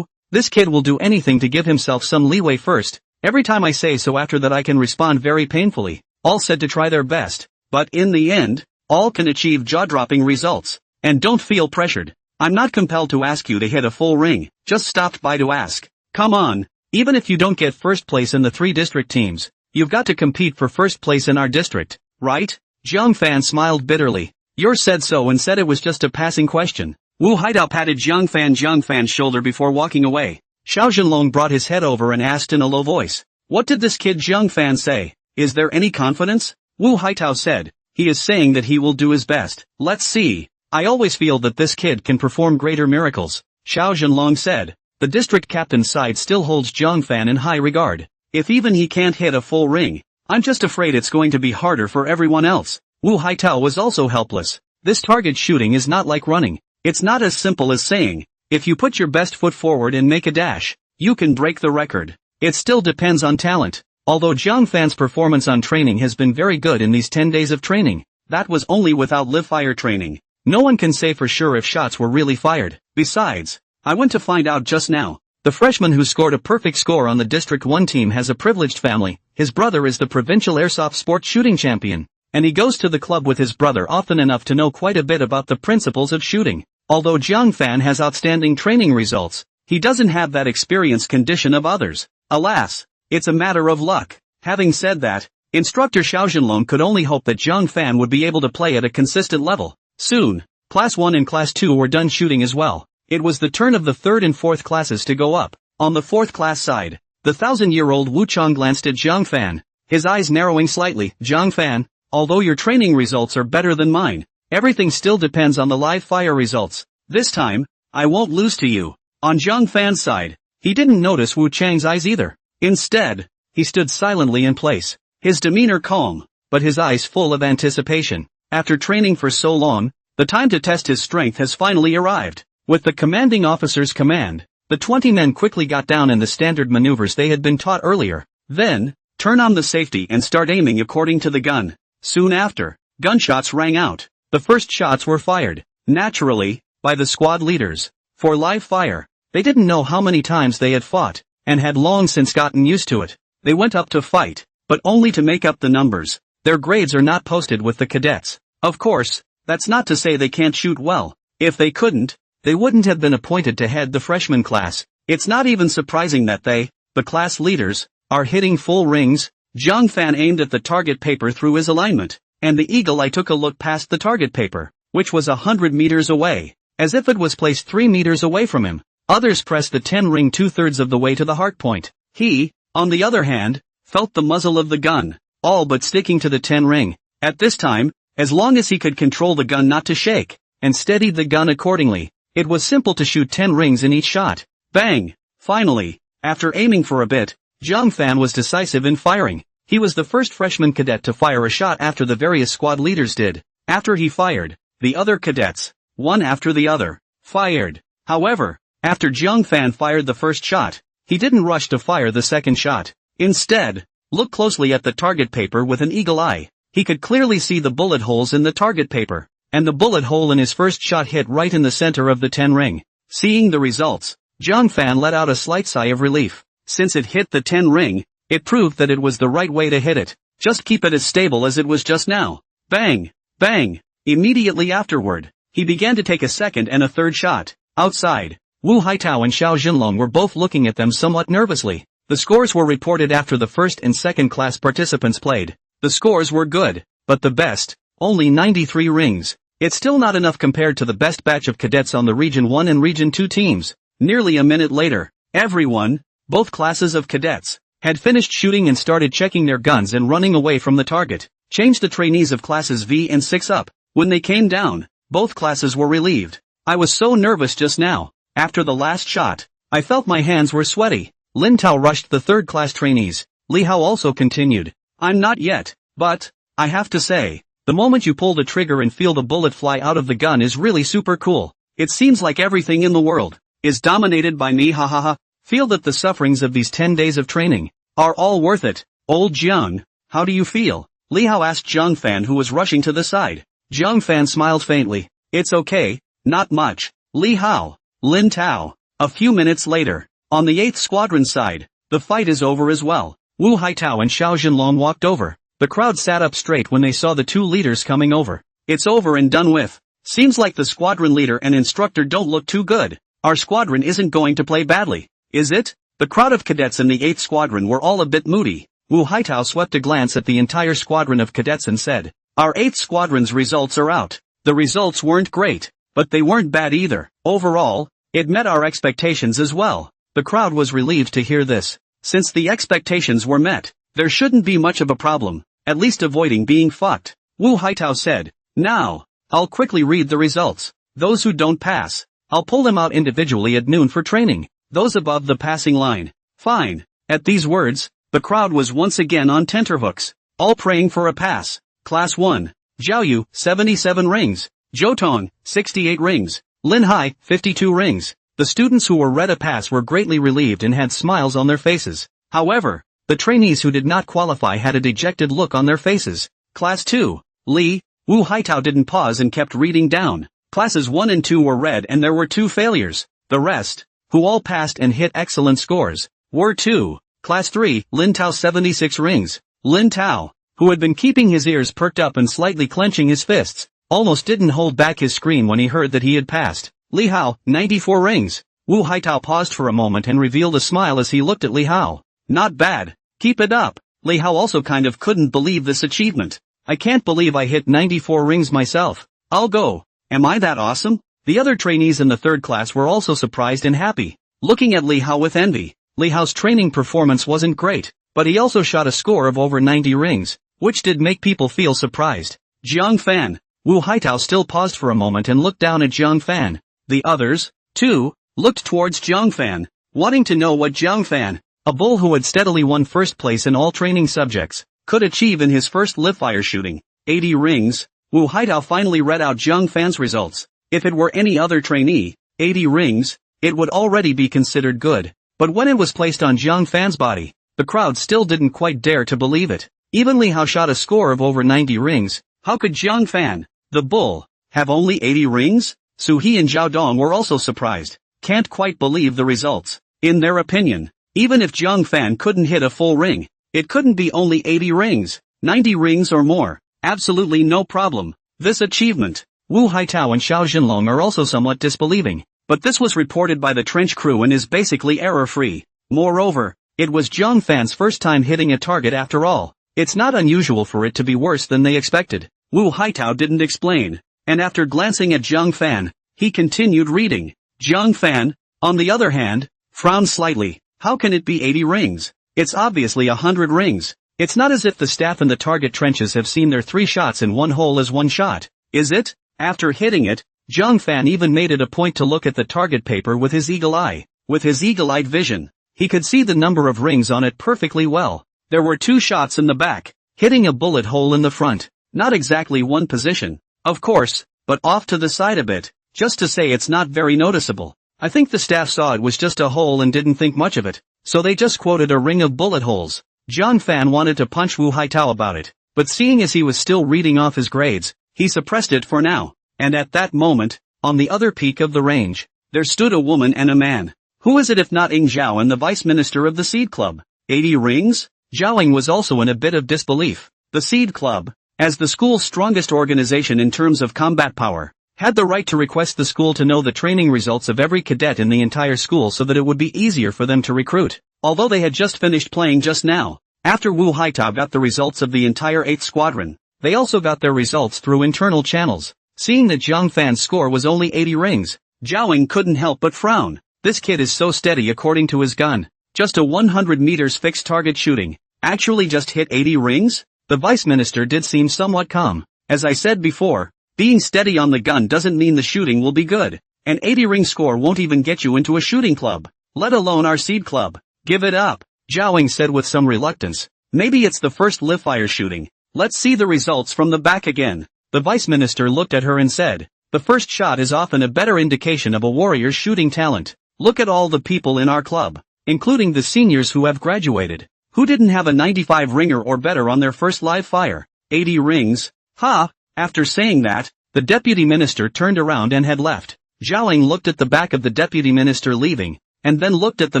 This kid will do anything to give himself some leeway first. Every time I say so after that I can respond very painfully. All said to try their best, but in the end, all can achieve jaw-dropping results. And don't feel pressured. I'm not compelled to ask you to hit a full ring, just stopped by to ask. Come on, even if you don't get first place in the 3 district teams, you've got to compete for first place in our district, right? Zhang Fan smiled bitterly. You said so and said it was just a passing question. Wu Haidao patted Zhang Fan's shoulder before walking away. Xiao Zhenlong brought his head over and asked in a low voice, what did this kid Zhang Fan say? Is there any confidence? Wu Haitao said, he is saying that he will do his best. Let's see. I always feel that this kid can perform greater miracles. Xiao Zhenlong said, the district captain's side still holds Zhang Fan in high regard. If even he can't hit a full ring, I'm just afraid it's going to be harder for everyone else. Wu Haitao was also helpless. This target shooting is not like running. It's not as simple as saying, if you put your best foot forward and make a dash, you can break the record. It still depends on talent. Although Zhang Fan's performance on training has been very good in these 10 days of training, that was only without live fire training. No one can say for sure if shots were really fired. Besides, I went to find out just now. The freshman who scored a perfect score on the District 1 team has a privileged family. His brother is the provincial airsoft sports shooting champion, and he goes to the club with his brother often enough to know quite a bit about the principles of shooting. Although Zhang Fan has outstanding training results, he doesn't have that experienced condition of others. Alas, it's a matter of luck. Having said that, instructor Xiao Zhenlong could only hope that Zhang Fan would be able to play at a consistent level. Soon, Class 1 and Class 2 were done shooting as well. It was the turn of the 3rd and 4th classes to go up. On the 4th class side, the 1,000-year-old Wu Chong glanced at Zhang Fan, his eyes narrowing slightly. Zhang Fan, although your training results are better than mine, everything still depends on the live fire results. This time, I won't lose to you. On Zhang Fan's side, he didn't notice Wu Chang's eyes either. Instead, he stood silently in place, his demeanor calm, but his eyes full of anticipation. After training for so long, the time to test his strength has finally arrived. With the commanding officer's command, the 20 men quickly got down in the standard maneuvers they had been taught earlier. Then, turn on the safety and start aiming according to the gun. Soon after, gunshots rang out. The first shots were fired, naturally, by the squad leaders. For live fire, they didn't know how many times they had fought, and had long since gotten used to it. They went up to fight, but only to make up the numbers. Their grades are not posted with the cadets. Of course, that's not to say they can't shoot well. If they couldn't, they wouldn't have been appointed to head the freshman class. It's not even surprising that they, the class leaders, are hitting full rings. Zhang Fan aimed at the target paper through his alignment, and the eagle eye took a look past the target paper, which was 100 meters away, as if it was placed 3 meters away from him. Others pressed the 10 ring 2/3 of the way to the heart point. He, on the other hand, felt the muzzle of the gun, all but sticking to the 10 ring. At this time, as long as he could control the gun not to shake, and steadied the gun accordingly. It was simple to shoot 10 rings in each shot. Bang! Finally, after aiming for a bit, Zhang Fan was decisive in firing. He was the first freshman cadet to fire a shot after the various squad leaders did. After he fired, the other cadets, one after the other, fired. However, after Zhang Fan fired the first shot, he didn't rush to fire the second shot. Instead, look closely at the target paper with an eagle eye. He could clearly see the bullet holes in the target paper, and the bullet hole in his first shot hit right in the center of the 10 ring. Seeing the results, Zhang Fan let out a slight sigh of relief. Since it hit the 10 ring, it proved that it was the right way to hit it. Just keep it as stable as it was just now. Bang! Bang! Immediately afterward, he began to take a second and a third shot. Outside, Wu Haitao and Xiao Jinlong were both looking at them somewhat nervously. The scores were reported after the first and second class participants played. The scores were good, but the best, only 93 rings. It's still not enough compared to the best batch of cadets on the Region 1 and Region 2 teams. Nearly a minute later, everyone, both classes of cadets, had finished shooting and started checking their guns and running away from the target. Change the trainees of classes V and 6 up. When they came down, both classes were relieved. I was so nervous just now. After the last shot, I felt my hands were sweaty. Lin Tao rushed the third class trainees. Li Hao also continued. I'm not yet, but, I have to say, the moment you pull the trigger and feel the bullet fly out of the gun is really super cool. It seems like everything in the world is dominated by me, hahaha. Feel that the sufferings of these 10 days of training are all worth it. Old Jiang, how do you feel? Li Hao asked Zhang Fan, who was rushing to the side. Zhang Fan smiled faintly. It's okay, not much. Li Hao, Lin Tao. A few minutes later, on the 8th Squadron side, the fight is over as well. Wu Haitao and Xiao Jinlong walked over. The crowd sat up straight when they saw the two leaders coming over. It's over and done with. Seems like the squadron leader and instructor don't look too good. Our squadron isn't going to play badly, is it? The crowd of cadets in the 8th Squadron were all a bit moody. Wu Haitao swept a glance at the entire squadron of cadets and said, Our 8th Squadron's results are out. The results weren't great, but they weren't bad either. Overall, it met our expectations as well. The crowd was relieved to hear this. Since the expectations were met, there shouldn't be much of a problem, at least avoiding being fucked. Wu Haitao said, Now, I'll quickly read the results. Those who don't pass, I'll pull them out individually at noon for training. Those above the passing line. Fine. At these words, the crowd was once again on tenterhooks, all praying for a pass. Class 1. Zhao Yu, 77 rings. Zhou Tong, 68 rings. Lin Hai, 52 rings. The students who were read a pass were greatly relieved and had smiles on their faces. However, the trainees who did not qualify had a dejected look on their faces. Class 2. Li, Wu Haitao didn't pause and kept reading down. Classes 1 and 2 were read and there were 2 failures. The rest, who all passed and hit excellent scores, were 2. Class 3, Lin Tao 76 rings. Lin Tao, who had been keeping his ears perked up and slightly clenching his fists, almost didn't hold back his scream when he heard that he had passed. Li Hao, 94 rings. Wu Haitao paused for a moment and revealed a smile as he looked at Li Hao. Not bad. Keep it up. Li Hao also kind of couldn't believe this achievement. I can't believe I hit 94 rings myself. I'll go. Am I that awesome? The other trainees in the third class were also surprised and happy, looking at Li Hao with envy. Li Hao's training performance wasn't great, but he also shot a score of over 90 rings, which did make people feel surprised. Zhang Fan. Wu Haitao still paused for a moment and looked down at Zhang Fan. The others, too, looked towards Zhang Fan, wanting to know what Zhang Fan, a bull who had steadily won first place in all training subjects, could achieve in his first live-fire shooting. 80 rings. Wu Haitao finally read out Zhang Fan's results. If it were any other trainee, 80 rings, it would already be considered good. But when it was placed on Zhang Fan's body, the crowd still didn't quite dare to believe it. Even Li Hao shot a score of over 90 rings. How could Zhang Fan, the bull, have only 80 rings? Su He and Zhao Dong were also surprised. Can't quite believe the results. In their opinion, even if Zhang Fan couldn't hit a full ring, it couldn't be only 80 rings. 90 rings or more. Absolutely no problem. This achievement. Wu Haitao and Xiao Jinlong are also somewhat disbelieving. But this was reported by the trench crew and is basically error-free. Moreover, it was Zhang Fan's first time hitting a target after all. It's not unusual for it to be worse than they expected. Wu Haitao didn't explain. And after glancing at Zhang Fan, he continued reading. Zhang Fan, on the other hand, frowned slightly. How can it be 80 rings? It's obviously 100 rings. It's not as if the staff in the target trenches have seen their 3 shots in one hole as one shot, is it? After hitting it, Zhang Fan even made it a point to look at the target paper with his eagle eye. With his eagle-eyed vision, he could see the number of rings on it perfectly well. There were 2 shots in the back, hitting a bullet hole in the front. Not exactly one position, of course, but off to the side a bit, just to say it's not very noticeable. I think the staff saw it was just a hole and didn't think much of it, so they just quoted a ring of bullet holes. Zhang Fan wanted to punch Wu Haitao about it, but seeing as he was still reading off his grades, he suppressed it for now. And at that moment, on the other peak of the range, there stood a woman and a man. Who is it if not Ing Zhao and the vice minister of the Seed Club? 80 rings? Zhaoing was also in a bit of disbelief. The Seed Club, as the school's strongest organization in terms of combat power, had the right to request the school to know the training results of every cadet in the entire school so that it would be easier for them to recruit. Although they had just finished playing just now, after Wu Haitao got the results of the entire 8th squadron, they also got their results through internal channels. Seeing that Zhang Fan's score was only 80 rings, Zhaoing couldn't help but frown. This kid is so steady according to his gun. Just a 100 meters fixed target shooting. Actually just hit 80 rings? The vice minister did seem somewhat calm. As I said before, being steady on the gun doesn't mean the shooting will be good. An 80 ring score won't even get you into a shooting club, let alone our seed club. Give it up, Zhaoing said with some reluctance. Maybe it's the first live fire shooting. Let's see the results from the back again. The vice minister looked at her and said, the first shot is often a better indication of a warrior's shooting talent. Look at all the people in our club, including the seniors who have graduated, who didn't have a 95 ringer or better on their first live fire. 80 rings? Ha! After saying that, the deputy minister turned around and had left. Zhaoing looked at the back of the deputy minister leaving, and then looked at the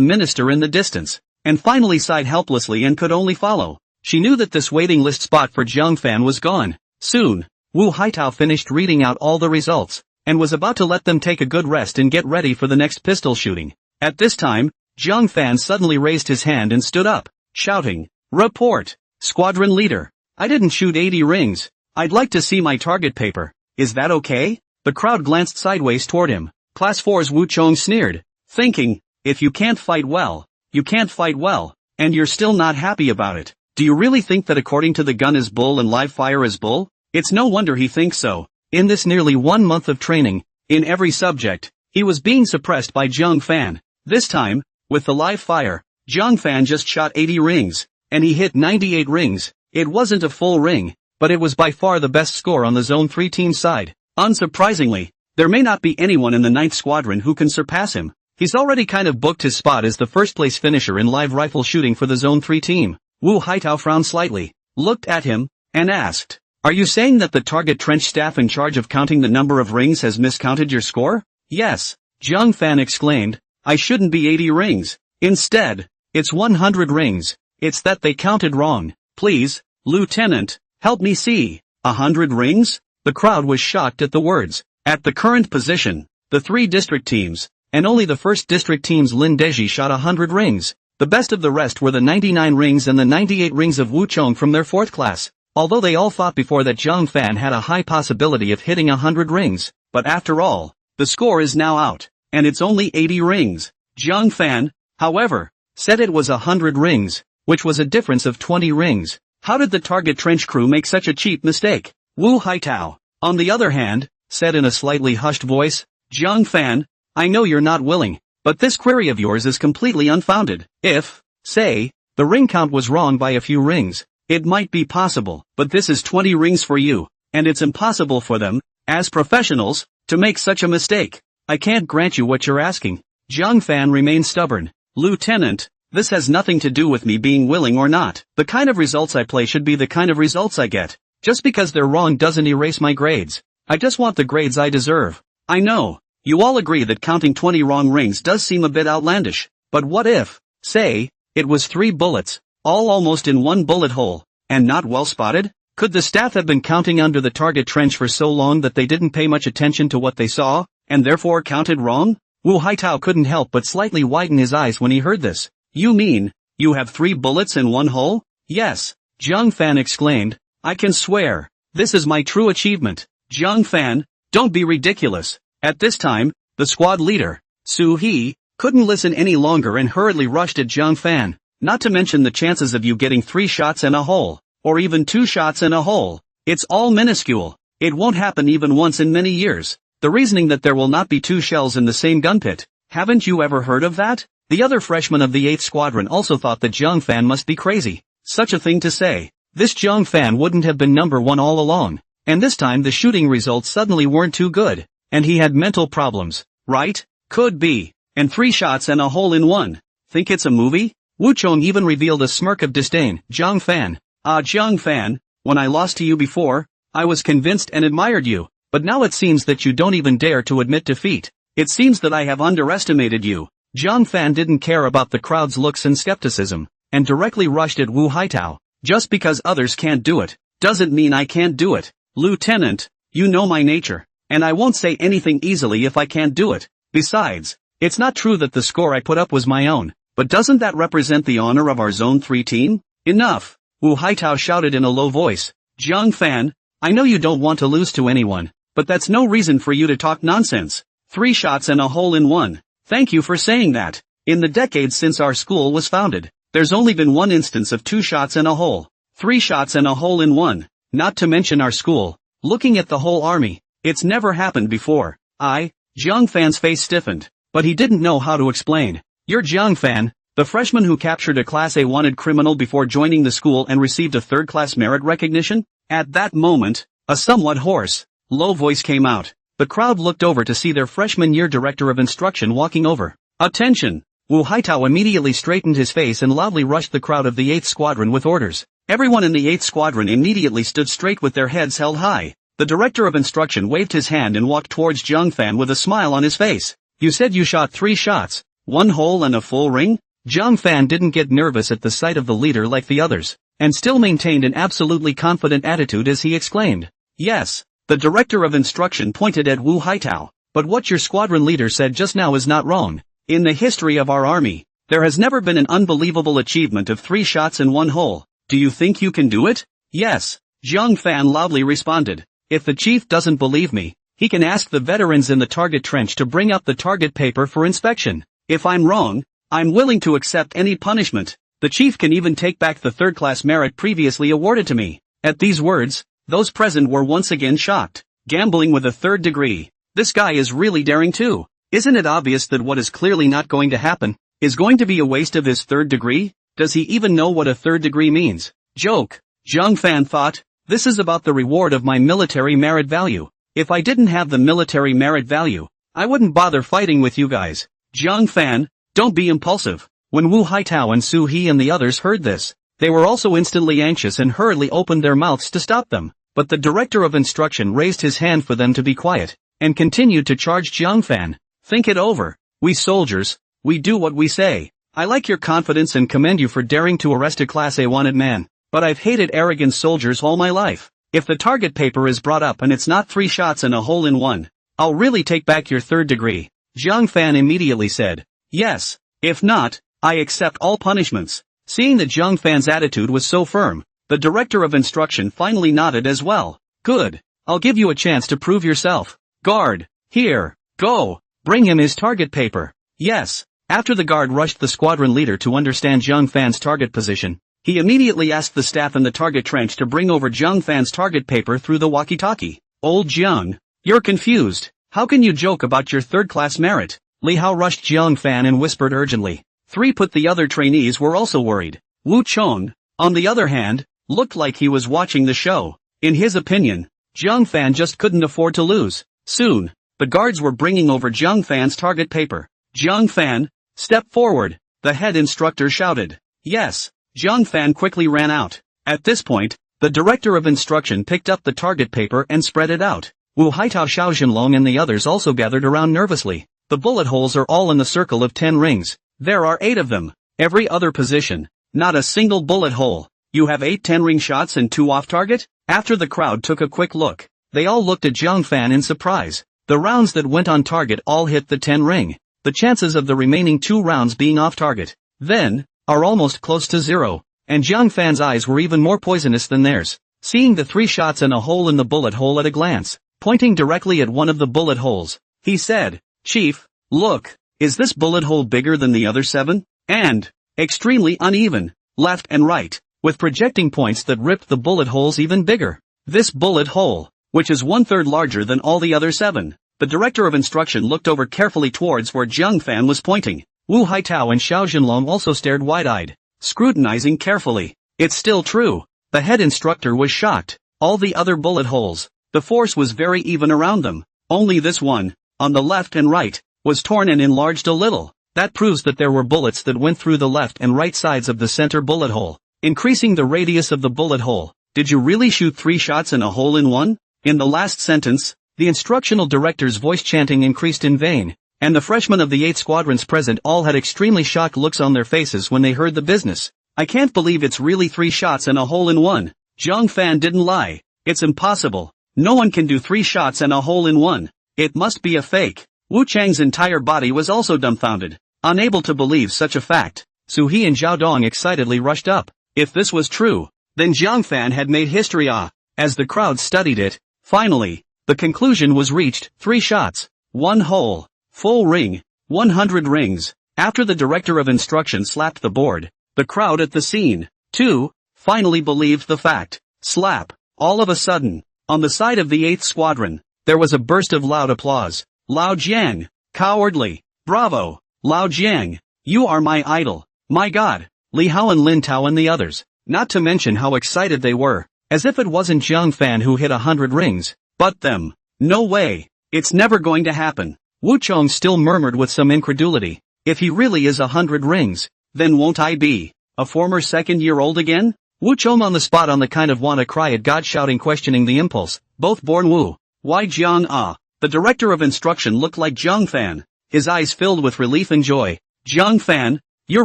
minister in the distance, and finally sighed helplessly and could only follow. She knew that this waiting list spot for Zhang Fan was gone. Soon, Wu Haitao finished reading out all the results, and was about to let them take a good rest and get ready for the next pistol shooting. At this time, Zhang Fan suddenly raised his hand and stood up, shouting, "Report, squadron leader. I didn't shoot 80 rings. I'd like to see my target paper. Is that okay?" The crowd glanced sideways toward him. Class 4's Wu Chong sneered, thinking, if you can't fight well, you can't fight well, and you're still not happy about it. Do you really think that according to the gun is bull and live fire is bull? It's no wonder he thinks so. In this nearly 1 month of training, in every subject, he was being suppressed by Zhang Fan. This time, with the live fire, Zhang Fan just shot 80 rings, and he hit 98 rings. It wasn't a full ring, but it was by far the best score on the Zone 3 team side. Unsurprisingly, there may not be anyone in the 9th squadron who can surpass him. He's already kind of booked his spot as the first place finisher in live rifle shooting for the Zone 3 team. Wu Haitao frowned slightly, looked at him, and asked, "Are you saying that the target trench staff in charge of counting the number of rings has miscounted your score?" "Yes," Zhang Fan exclaimed, "I shouldn't be 80 rings. Instead, it's 100 rings. It's that they counted wrong. Please, Lieutenant, help me see. 100 rings?" The crowd was shocked at the words. At the current position, the 3 district teams, and only the 1st district team's Lin Deji shot 100 rings. The best of the rest were the 99 rings and the 98 rings of Wu Chong from their 4th class. Although they all thought before that Zhang Fan had a high possibility of hitting 100 rings, but after all, the score is now out, and it's only 80 rings. Zhang Fan, however, said it was 100 rings, which was a difference of 20 rings. How did the target trench crew make such a cheap mistake? Wu Haitao, on the other hand, said in a slightly hushed voice, "Zhang Fan, I know you're not willing, but this query of yours is completely unfounded. If, say, the ring count was wrong by a few rings, it might be possible, but this is 20 rings for you, and it's impossible for them, as professionals, to make such a mistake. I can't grant you what you're asking." Zhang Fan remained stubborn. "Lieutenant, this has nothing to do with me being willing or not. The kind of results I play should be the kind of results I get. Just because they're wrong doesn't erase my grades. I just want the grades I deserve. I know, you all agree that counting 20 wrong rings does seem a bit outlandish, but what if, say, it was 3 bullets, all almost in one bullet hole, and not well spotted? Could the staff have been counting under the target trench for so long that they didn't pay much attention to what they saw, and therefore counted wrong?" Wu Haitao couldn't help but slightly widen his eyes when he heard this. "You mean, you have 3 bullets in one hole?" "Yes," Zhang Fan exclaimed, "I can swear, this is my true achievement." "Zhang Fan, don't be ridiculous." At this time, the squad leader, Su He, couldn't listen any longer and hurriedly rushed at Zhang Fan. "Not to mention the chances of you getting 3 shots in a hole, or even 2 shots in a hole. It's all minuscule. It won't happen even once in many years. The reasoning that there will not be 2 shells in the same gun pit. Haven't you ever heard of that? The other freshmen of the 8th Squadron also thought that Zhang Fan must be crazy. Such a thing to say. This Zhang Fan wouldn't have been number 1 all along. And this time the shooting results suddenly weren't too good. And he had mental problems, right? Could be. And 3 shots and a hole in one. Think it's a movie? Wu Chong even revealed a smirk of disdain. Zhang Fan. Zhang Fan, when I lost to you before, I was convinced and admired you, but now it seems that you don't even dare to admit defeat. It seems that I have underestimated you. Zhang Fan didn't care about the crowd's looks and skepticism, and directly rushed at Wu Haitao. Just because others can't do it, doesn't mean I can't do it. Lieutenant, you know my nature, and I won't say anything easily if I can't do it. Besides, it's not true that the score I put up was my own, but doesn't that represent the honor of our Zone 3 team? Enough, Wu Haitao shouted in a low voice. Zhang Fan, I know you don't want to lose to anyone, but that's no reason for you to talk nonsense. 3 shots and a hole in one. Thank you for saying that. In the decades since our school was founded, there's only been 1 instance of 2 shots and a hole. 3 shots and a hole in one. Not to mention our school. Looking at the whole army, it's never happened before. Zhang Fan's face stiffened, but he didn't know how to explain. You're Zhang Fan, the freshman who captured a Class A wanted criminal before joining the school and received a third-class merit recognition? At that moment, a somewhat hoarse, low voice came out. The crowd looked over to see their freshman year director of instruction walking over. Attention! Wu Haitao immediately straightened his face and loudly rushed the crowd of the 8th Squadron with orders. Everyone in the 8th Squadron immediately stood straight with their heads held high. The director of instruction waved his hand and walked towards Zhang Fan with a smile on his face. You said you shot 3 shots, 1 hole and a full ring? Zhang Fan didn't get nervous at the sight of the leader like the others, and still maintained an absolutely confident attitude as he exclaimed. Yes. The director of instruction pointed at Wu Haitao. But what your squadron leader said just now is not wrong. In the history of our army, there has never been an unbelievable achievement of 3 shots in 1 hole. Do you think you can do it? Yes. Zhang Fan loudly responded. If the chief doesn't believe me, he can ask the veterans in the target trench to bring up the target paper for inspection. If I'm wrong, I'm willing to accept any punishment. The chief can even take back the 3rd-class merit previously awarded to me. At these words, those present were once again shocked. Gambling with a 3rd degree. This guy is really daring too. Isn't it obvious that what is clearly not going to happen is going to be a waste of his 3rd degree? Does he even know what a 3rd degree means? Joke. Zhang Fan thought, this is about the reward of my military merit value. If I didn't have the military merit value, I wouldn't bother fighting with you guys. Zhang Fan, don't be impulsive. When Wu Haitao and Su He and the others heard this, they were also instantly anxious and hurriedly opened their mouths to stop them. But the director of instruction raised his hand for them to be quiet, and continued to charge Zhang Fan. Think it over. We soldiers, we do what we say. I like your confidence and commend you for daring to arrest a Class A wanted man, but I've hated arrogant soldiers all my life. If the target paper is brought up and it's not 3 shots and a hole in one, I'll really take back your 3rd degree. Zhang Fan immediately said. Yes. If not, I accept all punishments. Seeing that Zhang Fan's attitude was so firm, the director of instruction finally nodded as well. Good. I'll give you a chance to prove yourself. Guard, here, go, bring him his target paper. Yes. After the guard rushed the squadron leader to understand Zhang Fan's target position, he immediately asked the staff in the target trench to bring over Zhang Fan's target paper through the walkie-talkie. Old Zhang, you're confused. How can you joke about your 3rd-class merit? Li Hao rushed Zhang Fan and whispered urgently. 3 but the other trainees were also worried. Wu Chong, on the other hand, looked like he was watching the show. In his opinion, Zhang Fan just couldn't afford to lose. Soon, the guards were bringing over Zhang Fan's target paper. Zhang Fan, step forward, the head instructor shouted. Yes, Zhang Fan quickly ran out. At this point, the director of instruction picked up the target paper and spread it out. Wu Haitao, Xiao Jinlong and the others also gathered around nervously. The bullet holes are all in the circle of 10 rings. There are 8 of them. Every other position. Not a single bullet hole. You have 8 10-ring shots and 2 off target? After the crowd took a quick look, they all looked at Zhang Fan in surprise. The rounds that went on target all hit the 10 ring. The chances of the remaining 2 rounds being off target, then, are almost close to 0. And Zhang Fan's eyes were even more poisonous than theirs. Seeing the 3 shots and a hole in the bullet hole at a glance, pointing directly at one of the bullet holes, he said, Chief, look, is this bullet hole bigger than the other 7? And, extremely uneven, left and right, with projecting points that ripped the bullet holes even bigger. This bullet hole, which is 1/3 larger than all the other 7, The director of instruction looked over carefully towards where Jiang Fan was pointing. Wu Haitao and Xiao Jinlong also stared wide-eyed, scrutinizing carefully. It's still true. The head instructor was shocked. All the other bullet holes, the force was very even around them. Only this one, on the left and right, was torn and enlarged a little. That proves that there were bullets that went through the left and right sides of the center bullet hole, increasing the radius of the bullet hole. Did you really shoot 3 shots in a hole in one? In the last sentence, the instructional director's voice chanting increased in vain, and the freshmen of the 8 squadrons present all had extremely shocked looks on their faces when they heard the business. I can't believe it's really 3 shots and a hole in one. Jiang Fan didn't lie. It's impossible. No one can do 3 shots and a hole in one. It must be a fake. Wu Chang's entire body was also dumbfounded, unable to believe such a fact. Su He and Zhao Dong excitedly rushed up. If this was true, then Jiang Fan had made history. As the crowd studied it, finally, the conclusion was reached: 3 shots, 1 hole, full ring, 100 rings. After the director of instruction slapped the board, the crowd at the scene, too, finally believed the fact. Slap. All of a sudden, on the side of the 8th squadron, there was a burst of loud applause. Lao Jiang, cowardly. Bravo. Lao Jiang, you are my idol. My God. Li Hao and Lin Tao and the others, not to mention how excited they were, as if it wasn't Jiang Fan who hit 100 rings, but them. No way. It's never going to happen. Wu Chong still murmured with some incredulity. If he really is 100 rings, then won't I be a former second-year-old again? Wu Chong on the spot on the kind of wanna cry at God shouting questioning the impulse. Both born Wu. Why Jiang The director of instruction looked like Jiang Fan. His eyes filled with relief and joy. Jiang Fan, you're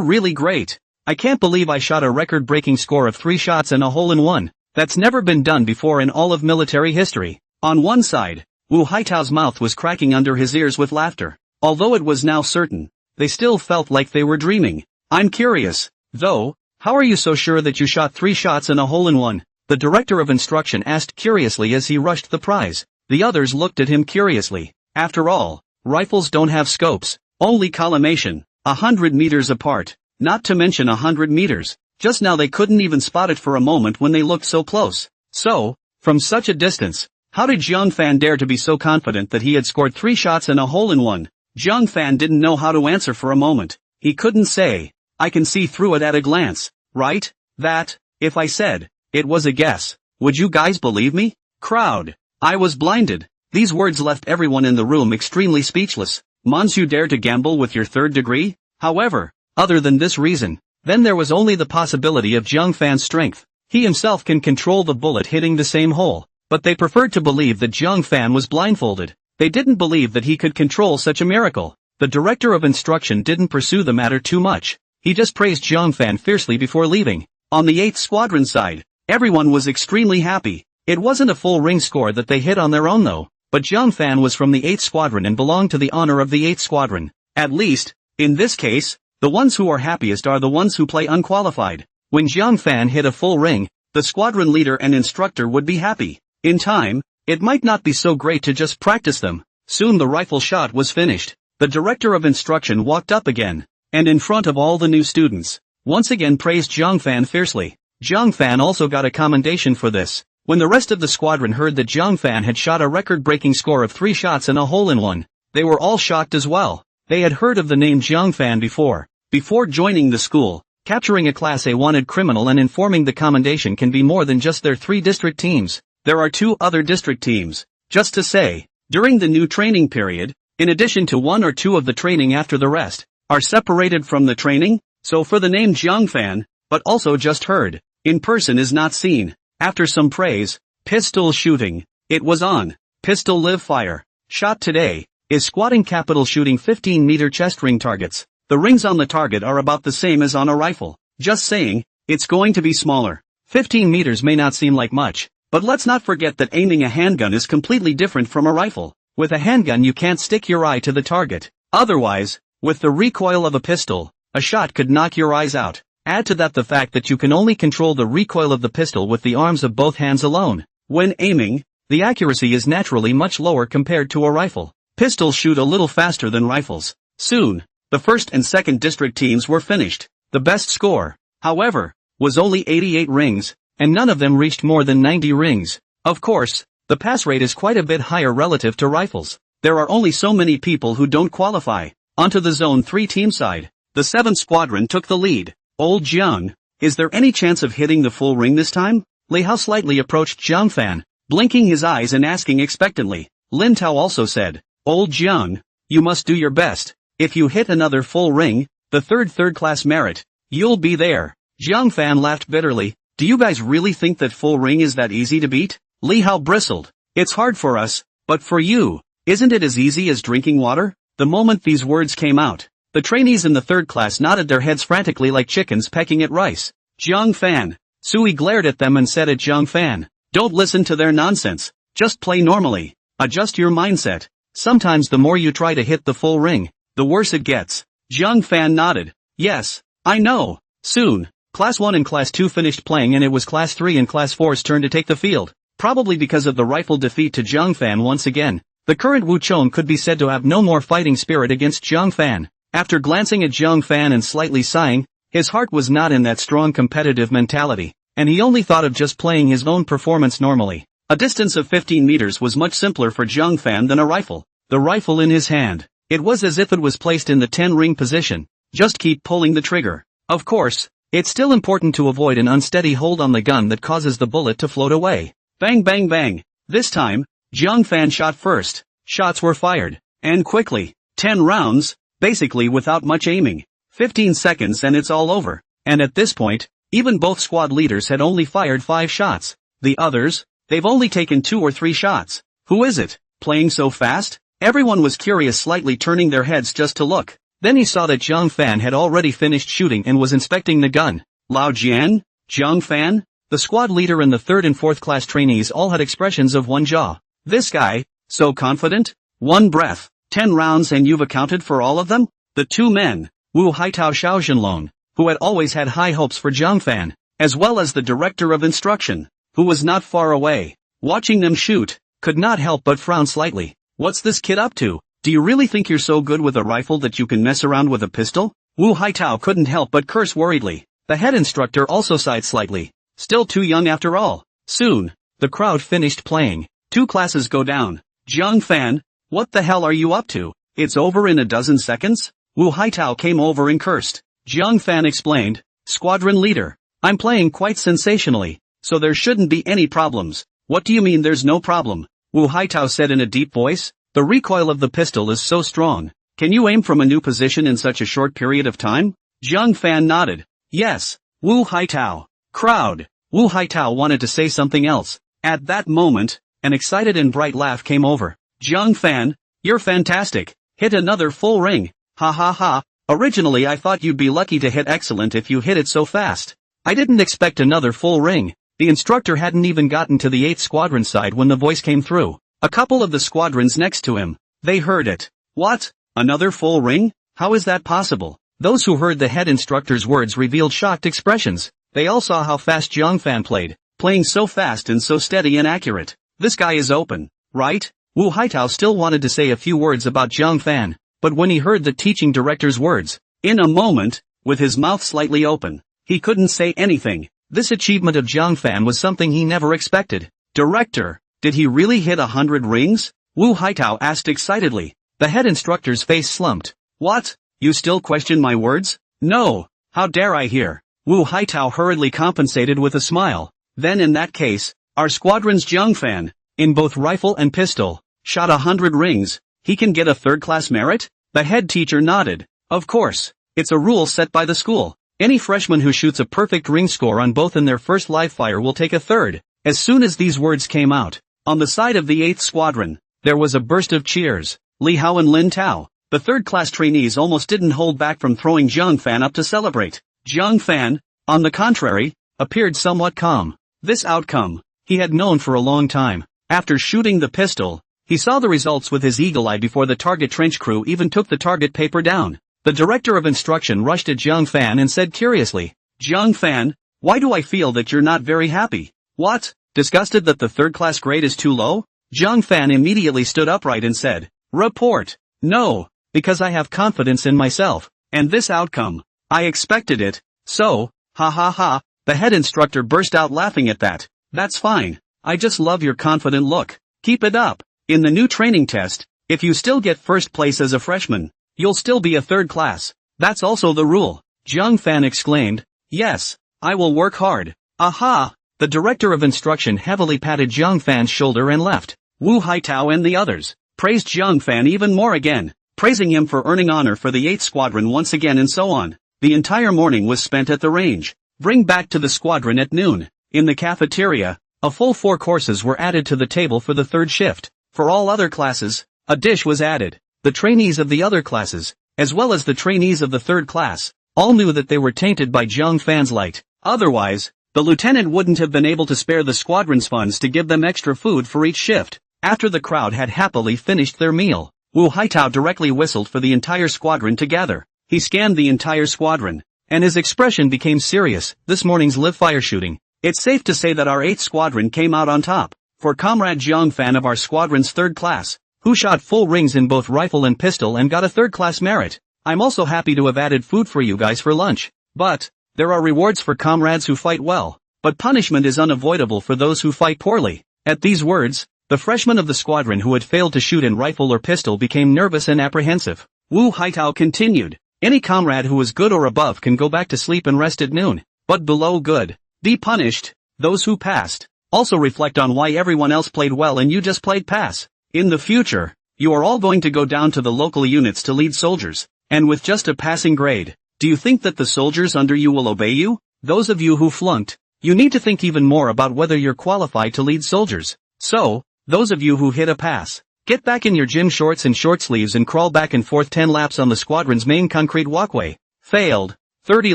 really great. I can't believe I shot a record-breaking score of 3 shots and a hole in one. That's never been done before in all of military history. On one side, Wu Haitao's mouth was cracking under his ears with laughter. Although it was now certain, they still felt like they were dreaming. I'm curious, though, how are you so sure that you shot 3 shots and a hole in one? The director of instruction asked curiously as he rushed the prize. The others looked at him curiously. After all, rifles don't have scopes, only collimation, 100 meters apart. Not to mention 100 meters. Just now they couldn't even spot it for a moment when they looked so close. So, from such a distance, how did Jiang Fan dare to be so confident that he had scored 3 shots and a hole in one? Jiang Fan didn't know how to answer for a moment. He couldn't say. I can see through it at a glance, right? That, if I said, it was a guess, would you guys believe me? Crowd. I was blinded. These words left everyone in the room extremely speechless. Monsieur dare to gamble with your 3rd degree? However, other than this reason, then there was only the possibility of Jiang Fan's strength. He himself can control the bullet hitting the same hole, but they preferred to believe that Jiang Fan was blindfolded. They didn't believe that he could control such a miracle. The director of instruction didn't pursue the matter too much. He just praised Jiang Fan fiercely before leaving. On the 8th squadron side, everyone was extremely happy. It wasn't a full ring score that they hit on their own though, but Jiang Fan was from the 8th squadron and belonged to the honor of the 8th squadron. At least, in this case, the ones who are happiest are the ones who play unqualified. When Jiang Fan hit a full ring, the squadron leader and instructor would be happy. In time, it might not be so great to just practice them. Soon the rifle shot was finished. The director of instruction walked up again, and in front of all the new students, once again praised Jiang Fan fiercely. Jiang Fan also got a commendation for this. When the rest of the squadron heard that Jiang Fan had shot a record-breaking score of 3 shots and a hole in one, they were all shocked as well. They had heard of the name Jiang Fan before. Before joining the school, capturing a Class A wanted criminal and informing the commendation can be more than just their 3 district teams. There are 2 other district teams. Just to say, during the new training period, in addition to 1 or 2 of the training after the rest, are separated from the training, so for the name Jiang Fan, but also just heard, in person is not seen. After some praise, pistol shooting, it was on. Pistol live fire. Shot today, is squatting capital shooting 15-meter chest ring targets. The rings on the target are about the same as on a rifle. Just saying, it's going to be smaller. 15 meters may not seem like much, but let's not forget that aiming a handgun is completely different from a rifle. With a handgun you can't stick your eye to the target. Otherwise, with the recoil of a pistol, a shot could knock your eyes out. Add to that the fact that you can only control the recoil of the pistol with the arms of both hands alone. When aiming, the accuracy is naturally much lower compared to a rifle. Pistols shoot a little faster than rifles. Soon, the 1st and 2nd district teams were finished. The best score, however, was only 88 rings, and none of them reached more than 90 rings. Of course, the pass rate is quite a bit higher relative to rifles. There are only so many people who don't qualify. Onto the Zone 3 team side. The 7th Squadron took the lead. Old Jiang, is there any chance of hitting the full ring this time? Li Hao slightly approached Jiang Fan, blinking his eyes and asking expectantly. Lin Tao also said, Old Jiang, you must do your best. If you hit another full ring, the third class merit, you'll be there. Jiang Fan laughed bitterly. Do you guys really think that full ring is that easy to beat? Li Hao bristled. It's hard for us, but for you, isn't it as easy as drinking water? The moment these words came out, the trainees in the 3rd class nodded their heads frantically like chickens pecking at rice. Jiang Fan. Sui glared at them and said at Jiang Fan, don't listen to their nonsense, just play normally, adjust your mindset. Sometimes the more you try to hit the full ring, the worse it gets. Jiang Fan nodded. Yes, I know. Soon, Class 1 and Class 2 finished playing and it was Class 3 and Class 4's turn to take the field. Probably because of the rifle defeat to Jiang Fan once again, the current Wu Chong could be said to have no more fighting spirit against Jiang Fan. After glancing at Jiang Fan and slightly sighing, his heart was not in that strong competitive mentality, and he only thought of just playing his own performance normally. A distance of 15 meters was much simpler for Jiang Fan than a rifle. The rifle in his hand, it was as if it was placed in the 10-ring position. Just keep pulling the trigger. Of course, it's still important to avoid an unsteady hold on the gun that causes the bullet to float away. Bang bang bang. This time, Jiang Fan shot first. Shots were fired, and quickly. 10 rounds, basically without much aiming. 15 seconds and it's all over. And at this point, even both squad leaders had only fired 5 shots. The others, they've only taken 2 or 3 shots. Who is it, playing so fast? Everyone was curious, slightly turning their heads just to look. Then he saw that Jiang Fan had already finished shooting and was inspecting the gun. Lao Jian? Jiang Fan? The squad leader and the 3rd and 4th class trainees all had expressions of one jaw. This guy, so confident? One breath. 10 rounds and you've accounted for all of them? The 2 men, Wu Haitao Xiaojinlong, who had always had high hopes for Jiang Fan, as well as the director of instruction, who was not far away, watching them shoot, could not help but frown slightly. What's this kid up to? Do you really think you're so good with a rifle that you can mess around with a pistol? Wu Haitao couldn't help but curse worriedly. The head instructor also sighed slightly. Still too young after all. Soon, the crowd finished playing. 2 classes go down. Jiang Fan, what the hell are you up to? It's over in a dozen seconds? Wu Haitao came over and cursed. Jiang Fan explained, Squadron leader, I'm playing quite sensationally, so there shouldn't be any problems. What do you mean there's no problem? Wu Haitao said in a deep voice. The recoil of the pistol is so strong. Can you aim from a new position in such a short period of time? Jiang Fan nodded. Yes. Wu Haitao. Crowd. Wu Haitao wanted to say something else. At that moment, an excited and bright laugh came over. Jiang Fan, you're fantastic. Hit another full ring. Ha ha ha. Originally I thought you'd be lucky to hit excellent if you hit it so fast. I didn't expect another full ring. The instructor hadn't even gotten to the 8th squadron side when the voice came through. A couple of the squadrons next to him, they heard it. What? Another full ring? How is that possible? Those who heard the head instructor's words revealed shocked expressions. They all saw how fast Jiang Fan played, playing so fast and so steady and accurate. This guy is open, right? Wu Haitao still wanted to say a few words about Jiang Fan, but when he heard the teaching director's words, in a moment, with his mouth slightly open, he couldn't say anything. This achievement of Jiang Fan was something he never expected. Director, did he really hit 100 rings? Wu Haitao asked excitedly. The head instructor's face slumped. What? You still question my words? No. How dare I hear? Wu Haitao hurriedly compensated with a smile. Then in that case, our squadron's Jiang Fan, in both rifle and pistol, shot 100 rings. He can get a 3rd class merit? The head teacher nodded. Of course. It's a rule set by the school. Any freshman who shoots a perfect ring score on both in their first live fire will take a 3rd. As soon as these words came out, on the side of the 8th squadron, there was a burst of cheers. Li Hao and Lin Tao, the 3rd class trainees, almost didn't hold back from throwing Jiang Fan up to celebrate. Jiang Fan, on the contrary, appeared somewhat calm. This outcome, he had known for a long time. After shooting the pistol, he saw the results with his eagle eye before the target trench crew even took the target paper down. The director of instruction rushed at Jiang Fan and said curiously, Jiang Fan, why do I feel that you're not very happy? What? Disgusted that the 3rd class grade is too low? Jiang Fan immediately stood upright and said, Report. No, because I have confidence in myself, and this outcome, I expected it, so, ha ha ha, the head instructor burst out laughing at that. That's fine, I just love your confident look. Keep it up. In the new training test, If you still get first place as a freshman, you'll still be a third class. That's also the rule. Zhang Fan exclaimed. Yes, I will work hard. Aha! The director of instruction heavily patted Zhang Fan's shoulder and left. Wu Haitao and the others praised Zhang Fan even more again, praising him for earning honor for the 8th Squadron once again and so on. The entire morning was spent at the range. Bring back to the squadron at noon. In the cafeteria, a full 4 courses were added to the table for the 3rd shift. For all other classes, a dish was added. The trainees of the other classes, as well as the trainees of the 3rd class, all knew that they were tainted by Zhang Fan's light. Otherwise, the lieutenant wouldn't have been able to spare the squadron's funds to give them extra food for each shift. After the crowd had happily finished their meal, Wu Haitao directly whistled for the entire squadron to gather. He scanned the entire squadron, and his expression became serious. This morning's live fire shooting. It's safe to say that our 8th Squadron came out on top. For Comrade Zhang Fan of our squadron's 3rd class, who shot full rings in both rifle and pistol and got a 3rd class merit. I'm also happy to have added food for you guys for lunch. But there are rewards for comrades who fight well, but punishment is unavoidable for those who fight poorly. At these words, the freshman of the squadron who had failed to shoot in rifle or pistol became nervous and apprehensive. Wu Haitao continued. Any comrade who is good or above can go back to sleep and rest at noon, but below good, be punished. Those who passed also reflect on why everyone else played well and you just played pass. In the future, you are all going to go down to the local units to lead soldiers, and with just a passing grade, do you think that the soldiers under you will obey you? Those of you who flunked, you need to think even more about whether you're qualified to lead soldiers. So, those of you who hit a pass, get back in your gym shorts and short sleeves and crawl back and forth 10 laps on the squadron's main concrete walkway. Failed. 30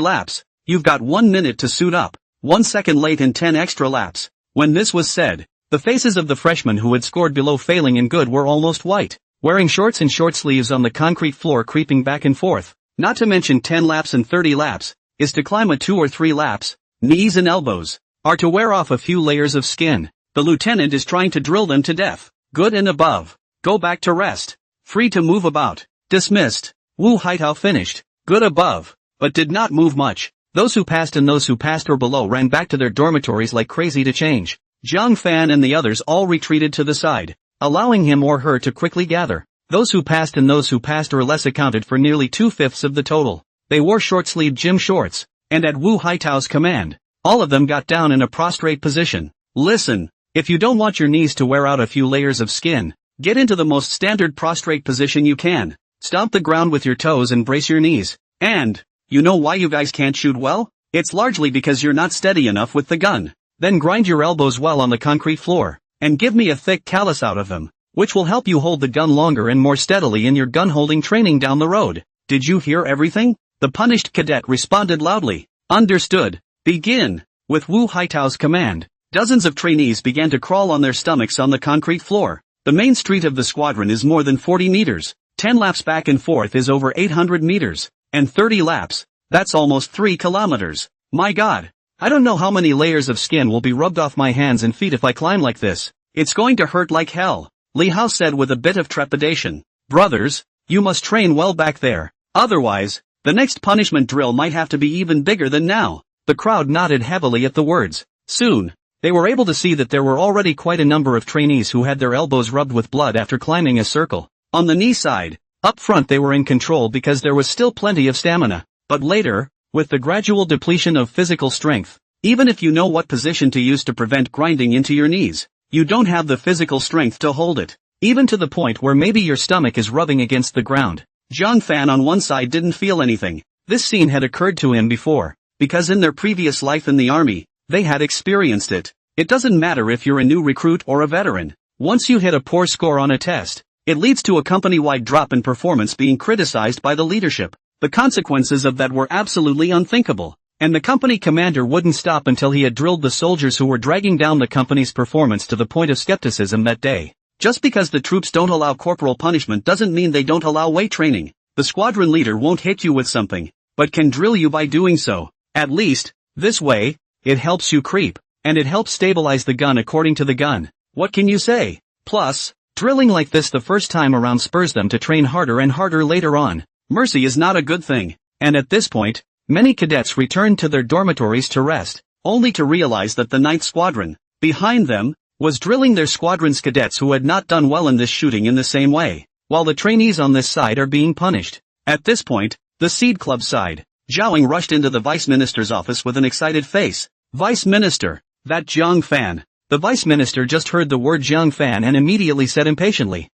laps. You've got 1 minute to suit up. 1 second late and 10 extra laps. When this was said, the faces of the freshmen who had scored below failing in good were almost white, wearing shorts and short sleeves on the concrete floor creeping back and forth. Not to mention 10 laps and 30 laps, is to climb a 2 or 3 laps. Knees and elbows are to wear off a few layers of skin. The lieutenant is trying to drill them to death. Good and above. Go back to rest. Free to move about. Dismissed. Wu Haitao finished. Good above. But did not move much. Those who passed and those who passed or below ran back to their dormitories like crazy to change. Zhang Fan and the others all retreated to the side, allowing him or her to quickly gather. Those who passed and those who passed or less accounted for nearly 2/5 of the total. They wore short-sleeved gym shorts, and at Wu Haitao's command, all of them got down in a prostrate position. Listen, if you don't want your knees to wear out a few layers of skin, get into the most standard prostrate position you can. Stomp the ground with your toes and brace your knees. And, you know why you guys can't shoot well? It's largely because you're not steady enough with the gun. Then grind your elbows well on the concrete floor, and give me a thick callus out of them, which will help you hold the gun longer and more steadily in your gun-holding training down the road. Did you hear everything? The punished cadet responded loudly. Understood. Begin. With Wu Haitao's command, dozens of trainees began to crawl on their stomachs on the concrete floor. The main street of the squadron is more than 40 meters. 10 laps back and forth is over 800 meters. And 30 laps, that's almost 3 kilometers. My God. I don't know how many layers of skin will be rubbed off my hands and feet if I climb like this. It's going to hurt like hell, Li Hao said with a bit of trepidation. Brothers, you must train well back there. Otherwise, the next punishment drill might have to be even bigger than now. The crowd nodded heavily at the words. Soon, they were able to see that there were already quite a number of trainees who had their elbows rubbed with blood after climbing a circle. On the knee side, up front they were in control because there was still plenty of stamina. But later, with the gradual depletion of physical strength, even if you know what position to use to prevent grinding into your knees, you don't have the physical strength to hold it. Even to the point where maybe your stomach is rubbing against the ground. Zhang Fan on one side didn't feel anything. This scene had occurred to him before, because in their previous life in the army, they had experienced it. It doesn't matter if you're a new recruit or a veteran. Once you hit a poor score on a test, it leads to a company-wide drop in performance being criticized by the leadership. The consequences of that were absolutely unthinkable, and the company commander wouldn't stop until he had drilled the soldiers who were dragging down the company's performance to the point of skepticism that day. Just because the troops don't allow corporal punishment doesn't mean they don't allow weight training. The squadron leader won't hit you with something, but can drill you by doing so. At least, this way, it helps you creep, and it helps stabilize the gun according to the gun. What can you say? Plus, drilling like this the first time around spurs them to train harder and harder later on. Mercy is not a good thing, and at this point, many cadets returned to their dormitories to rest, only to realize that the 9th Squadron, behind them, was drilling their squadron's cadets who had not done well in this shooting in the same way. while the trainees on this side are being punished. At this point, the Seed Club side, Zhaoing rushed into the Vice Minister's office with an excited face. Vice Minister, that Jiang Fan. The Vice Minister just heard the word Jiang Fan and immediately said impatiently,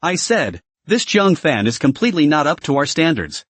I said, this Jiang Fan is completely not up to our standards.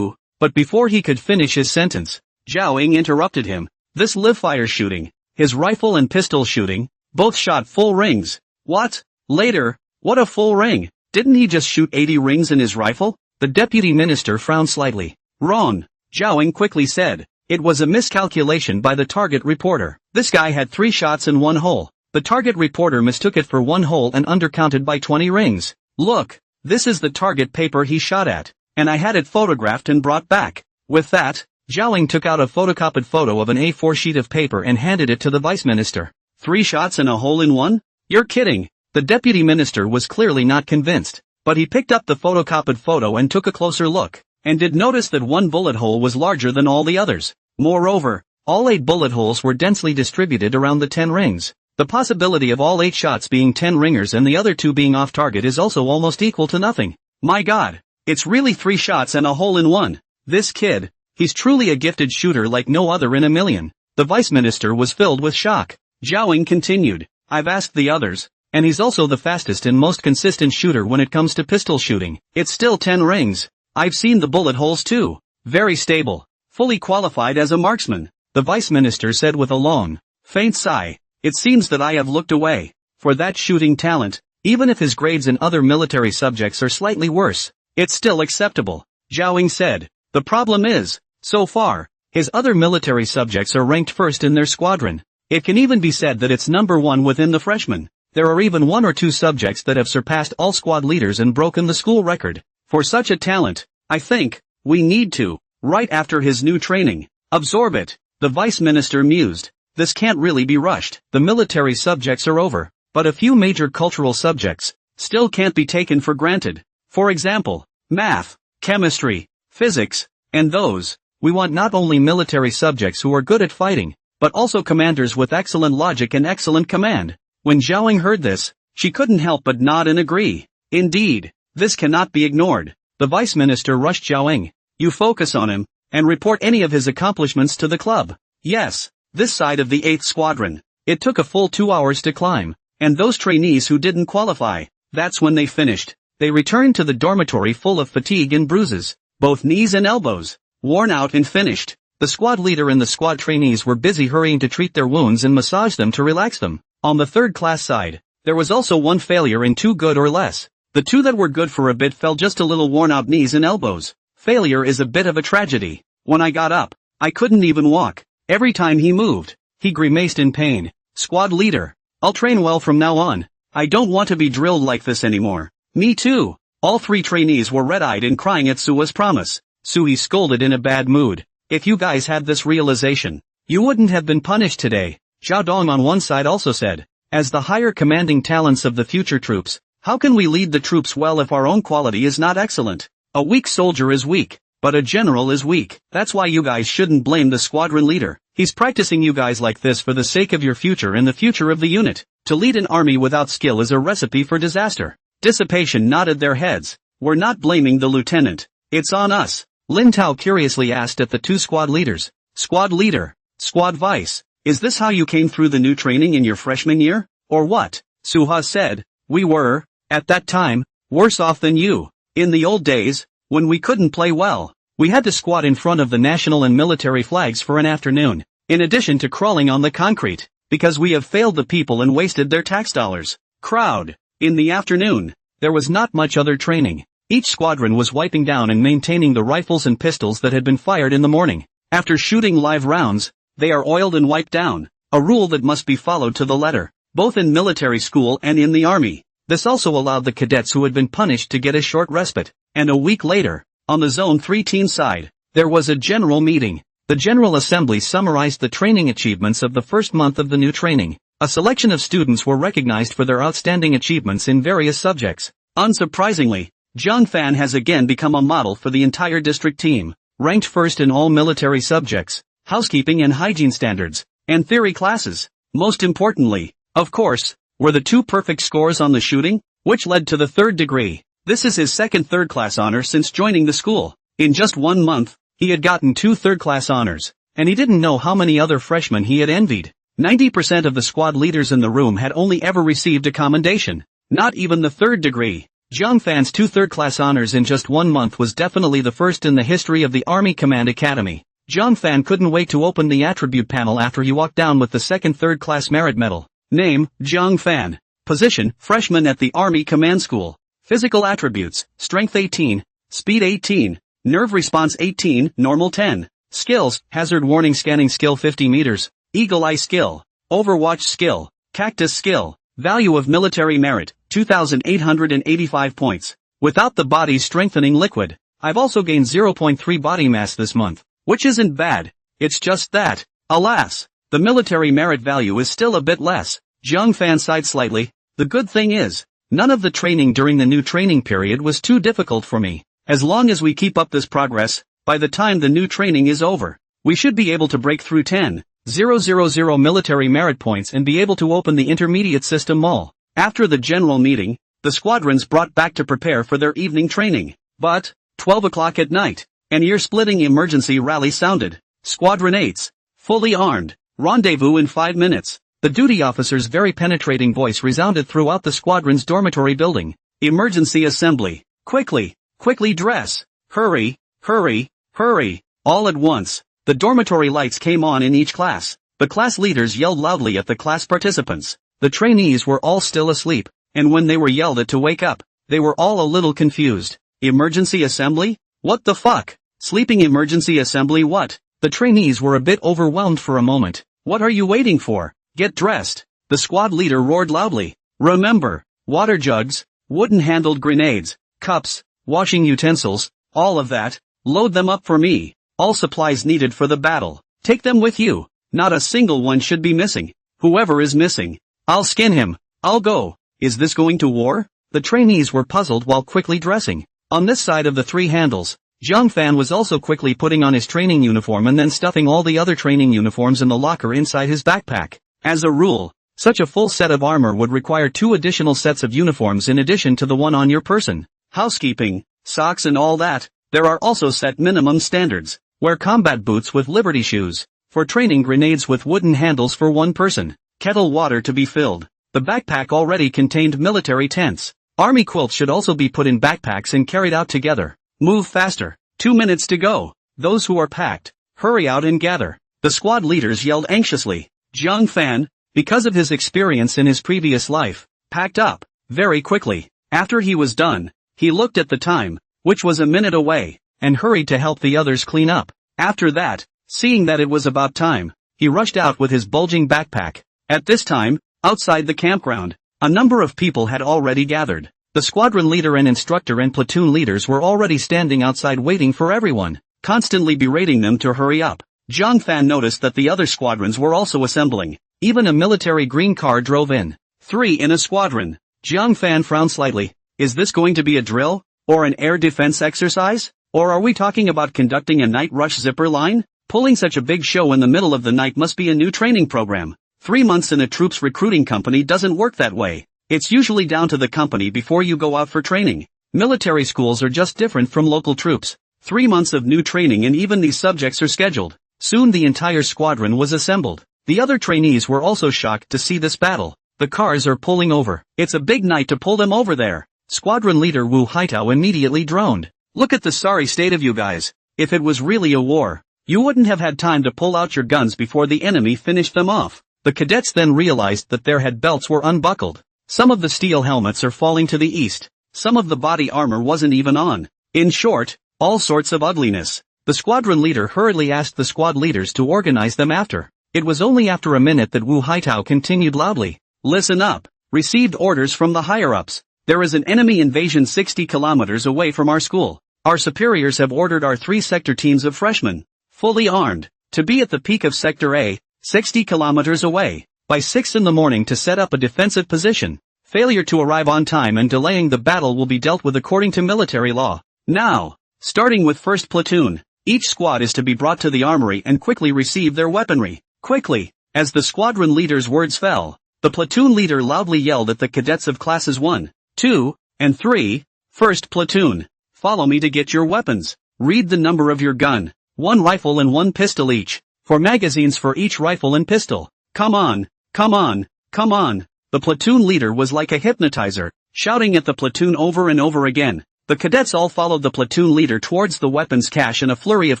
But before he could finish his sentence, Zhaoing interrupted him. This live fire shooting, his rifle and pistol shooting, both shot full rings. What? Later, what a full ring? Didn't he just shoot 80 rings in his rifle? The Deputy Minister frowned slightly. Wrong, Zhaoing quickly said. It was a miscalculation by the target reporter. This guy had 3 shots in 1 hole. The target reporter mistook it for 1 hole and undercounted by 20 rings. Look, this is the target paper he shot at, and I had it photographed and brought back. With that, Zhaoing took out a photocopied photo of an A4 sheet of paper and handed it to the Vice Minister. 3 shots and a hole in 1? You're kidding. The Deputy Minister was clearly not convinced, but he picked up the photocopied photo and took a closer look, and did notice that 1 bullet hole was larger than all the others. Moreover, all 8 bullet holes were densely distributed around the 10 rings. The possibility of all 8 shots being 10 ringers and the other 2 being off target is also almost equal to nothing. My God, it's really 3 shots and a hole in 1. This kid, he's truly a gifted shooter like no other in a million. The Vice Minister was filled with shock. Zhaoing continued, I've asked the others, and he's also the fastest and most consistent shooter when it comes to pistol shooting. It's still 10 rings. I've seen the bullet holes too. Very stable. Fully qualified as a marksman. The Vice Minister said with a long, faint sigh. It seems that I have looked away. For that shooting talent, even if his grades in other military subjects are slightly worse, it's still acceptable. Zhaoing said. The problem is, so far, his other military subjects are ranked first in their squadron. It can even be said that it's number 1 within the freshmen. There are even 1 or 2 subjects that have surpassed all squad leaders and broken the school record. For such a talent, I think, we need to, right after his new training, absorb it. The Vice Minister mused. This can't really be rushed. The military subjects are over, but a few major cultural subjects still can't be taken for granted. For example, math, chemistry, physics, and those. We want not only military subjects who are good at fighting, but also commanders with excellent logic and excellent command. When Zhaoing heard this, she couldn't help but nod and agree. Indeed, this cannot be ignored. The Vice Minister rushed Zhaoing. You focus on him, and report any of his accomplishments to the club. Yes, this side of the 8th Squadron. It took a full 2 hours to climb, and those trainees who didn't qualify, that's when they finished. They returned to the dormitory full of fatigue and bruises, both knees and elbows, worn out and finished. The squad leader and the squad trainees were busy hurrying to treat their wounds and massage them to relax them. On the 3rd class side, there was also 1 failure and 2 good or less. The 2 that were good for a bit fell just a little worn out knees and elbows. Failure is a bit of a tragedy. When I got up, I couldn't even walk. Every time he moved, he grimaced in pain. Squad leader, I'll train well from now on. I don't want to be drilled like this anymore. Me too. All 3 trainees were red-eyed and crying at Sua's promise. Sui scolded in a bad mood. If you guys had this realization, you wouldn't have been punished today. Zhao Dong on one side also said, as the higher commanding talents of the future troops, how can we lead the troops well if our own quality is not excellent? A weak soldier is weak, but a general is weak. That's why you guys shouldn't blame the squadron leader. He's practicing you guys like this for the sake of your future and the future of the unit. To lead an army without skill is a recipe for disaster. Dissipation nodded their heads. We're not blaming the lieutenant. It's on us. Lin Tao curiously asked at the 2 squad leaders. Squad leader, squad vice, is this how you came through the new training in your freshman year, or what? Suha said, we were, at that time, worse off than you. In the old days, when we couldn't play well, we had to squat in front of the national and military flags for an afternoon, in addition to crawling on the concrete, because we have failed the people and wasted their tax dollars. Crowd. In the afternoon, there was not much other training. Each squadron was wiping down and maintaining the rifles and pistols that had been fired in the morning. After shooting live rounds, they are oiled and wiped down, a rule that must be followed to the letter, both in military school and in the army. This also allowed the cadets who had been punished to get a short respite, and a week later, on the Zone 3 team side, there was a general meeting. The General Assembly summarized the training achievements of the first month of the new training. A selection of students were recognized for their outstanding achievements in various subjects. Unsurprisingly, Jiang Fan has again become a model for the entire district team, ranked first in all military subjects, housekeeping and hygiene standards, and theory classes. Most importantly, of course, were the 2 perfect scores on the shooting, which led to the 3rd degree. This is his second third-class honor since joining the school. In just 1 month, he had gotten 2 third-class honors, and he didn't know how many other freshmen he had envied. 90% of the squad leaders in the room had only ever received a commendation, not even the 3rd degree. Zhang Fan's 2 third-class honors in just 1 month was definitely the first in the history of the Army Command Academy. Zhang Fan couldn't wait to open the attribute panel after he walked down with the second third-class merit medal. Name, Zhang Fan. Position, freshman at the Army Command School. Physical attributes, strength 18, speed 18, nerve response 18, normal 10. Skills, hazard warning scanning skill 50 meters, eagle eye skill, overwatch skill, cactus skill, value of military merit, 2,885 points. Without the body strengthening liquid, I've also gained 0.3 body mass this month. Which isn't bad, it's just that, alas, the military merit value is still a bit less. Zhang Fan sighed slightly. The good thing is, none of the training during the new training period was too difficult for me. As long as we keep up this progress, by the time the new training is over, we should be able to break through 10,000 military merit points and be able to open the intermediate system mall. After the general meeting, the squadrons brought back to prepare for their evening training. But, 12 o'clock at night, an ear-splitting emergency rally sounded. Squadron 8s, fully armed, rendezvous in 5 minutes. The duty officer's very penetrating voice resounded throughout the squadron's dormitory building. Emergency assembly. Quickly, quickly dress. Hurry, hurry, hurry. All at once, the dormitory lights came on in each class. The class leaders yelled loudly at the class participants. The trainees were all still asleep, and when they were yelled at to wake up, they were all a little confused. Emergency assembly? What the fuck? Sleeping emergency assembly what? The trainees were a bit overwhelmed for a moment. What are you waiting for? Get dressed. The squad leader roared loudly. Remember, water jugs, wooden-handled grenades, cups, washing utensils, all of that, load them up for me. All supplies needed for the battle. Take them with you. Not a single one should be missing. Whoever is missing, I'll skin him. I'll go. Is this going to war? The trainees were puzzled while quickly dressing. On this side of the 3 handles, Zhang Fan was also quickly putting on his training uniform and then stuffing all the other training uniforms in the locker inside his backpack. As a rule, such a full set of armor would require 2 additional sets of uniforms in addition to the one on your person. Housekeeping, socks and all that. There are also set minimum standards. Wear combat boots with Liberty shoes. For training grenades with wooden handles for 1 person. Kettle water to be filled. The backpack already contained military tents. Army quilts should also be put in backpacks and carried out together. Move faster. 2 minutes to go. Those who are packed, hurry out and gather. The squad leaders yelled anxiously. Zhang Fan, because of his experience in his previous life, packed up very quickly. After he was done, he looked at the time, which was a minute away, and hurried to help the others clean up. After that, seeing that it was about time, he rushed out with his bulging backpack. At this time, outside the campground, a number of people had already gathered. The squadron leader and instructor and platoon leaders were already standing outside waiting for everyone, constantly berating them to hurry up. Zhang Fan noticed that the other squadrons were also assembling. Even a military green car drove in. 3 in a squadron. Zhang Fan frowned slightly. Is this going to be a drill? Or an air defense exercise? Or are we talking about conducting a night rush zipper line? Pulling such a big show in the middle of the night must be a new training program. 3 months in a troops recruiting company doesn't work that way. It's usually down to the company before you go out for training. Military schools are just different from local troops. 3 months of new training and even these subjects are scheduled. Soon the entire squadron was assembled. The other trainees were also shocked to see this battle. The cars are pulling over. It's a big night to pull them over there. Squadron leader Wu Haitao immediately droned. Look at the sorry state of you guys. If it was really a war, you wouldn't have had time to pull out your guns before the enemy finished them off. The cadets then realized that their head belts were unbuckled. Some of the steel helmets are falling to the east. Some of the body armor wasn't even on. In short, all sorts of ugliness. The squadron leader hurriedly asked the squad leaders to organize them after. It was only after a minute that Wu Haitao continued loudly. Listen up. Received orders from the higher-ups. There is an enemy invasion 60 kilometers away from our school. Our superiors have ordered our 3 sector teams of freshmen, fully armed, to be at the peak of Sector A, 60 kilometers away, by 6 in the morning to set up a defensive position. Failure to arrive on time and delaying the battle will be dealt with according to military law. Now, starting with 1st platoon, each squad is to be brought to the armory and quickly receive their weaponry. Quickly. As the squadron leader's words fell, the platoon leader loudly yelled at the cadets of classes 1, 2, and 3, First platoon. Follow me to get your weapons. Read the number of your gun. 1 rifle and 1 pistol each. 4 magazines for each rifle and pistol. Come on, come on, come on. The platoon leader was like a hypnotizer, shouting at the platoon over and over again. The cadets all followed the platoon leader towards the weapons cache in a flurry of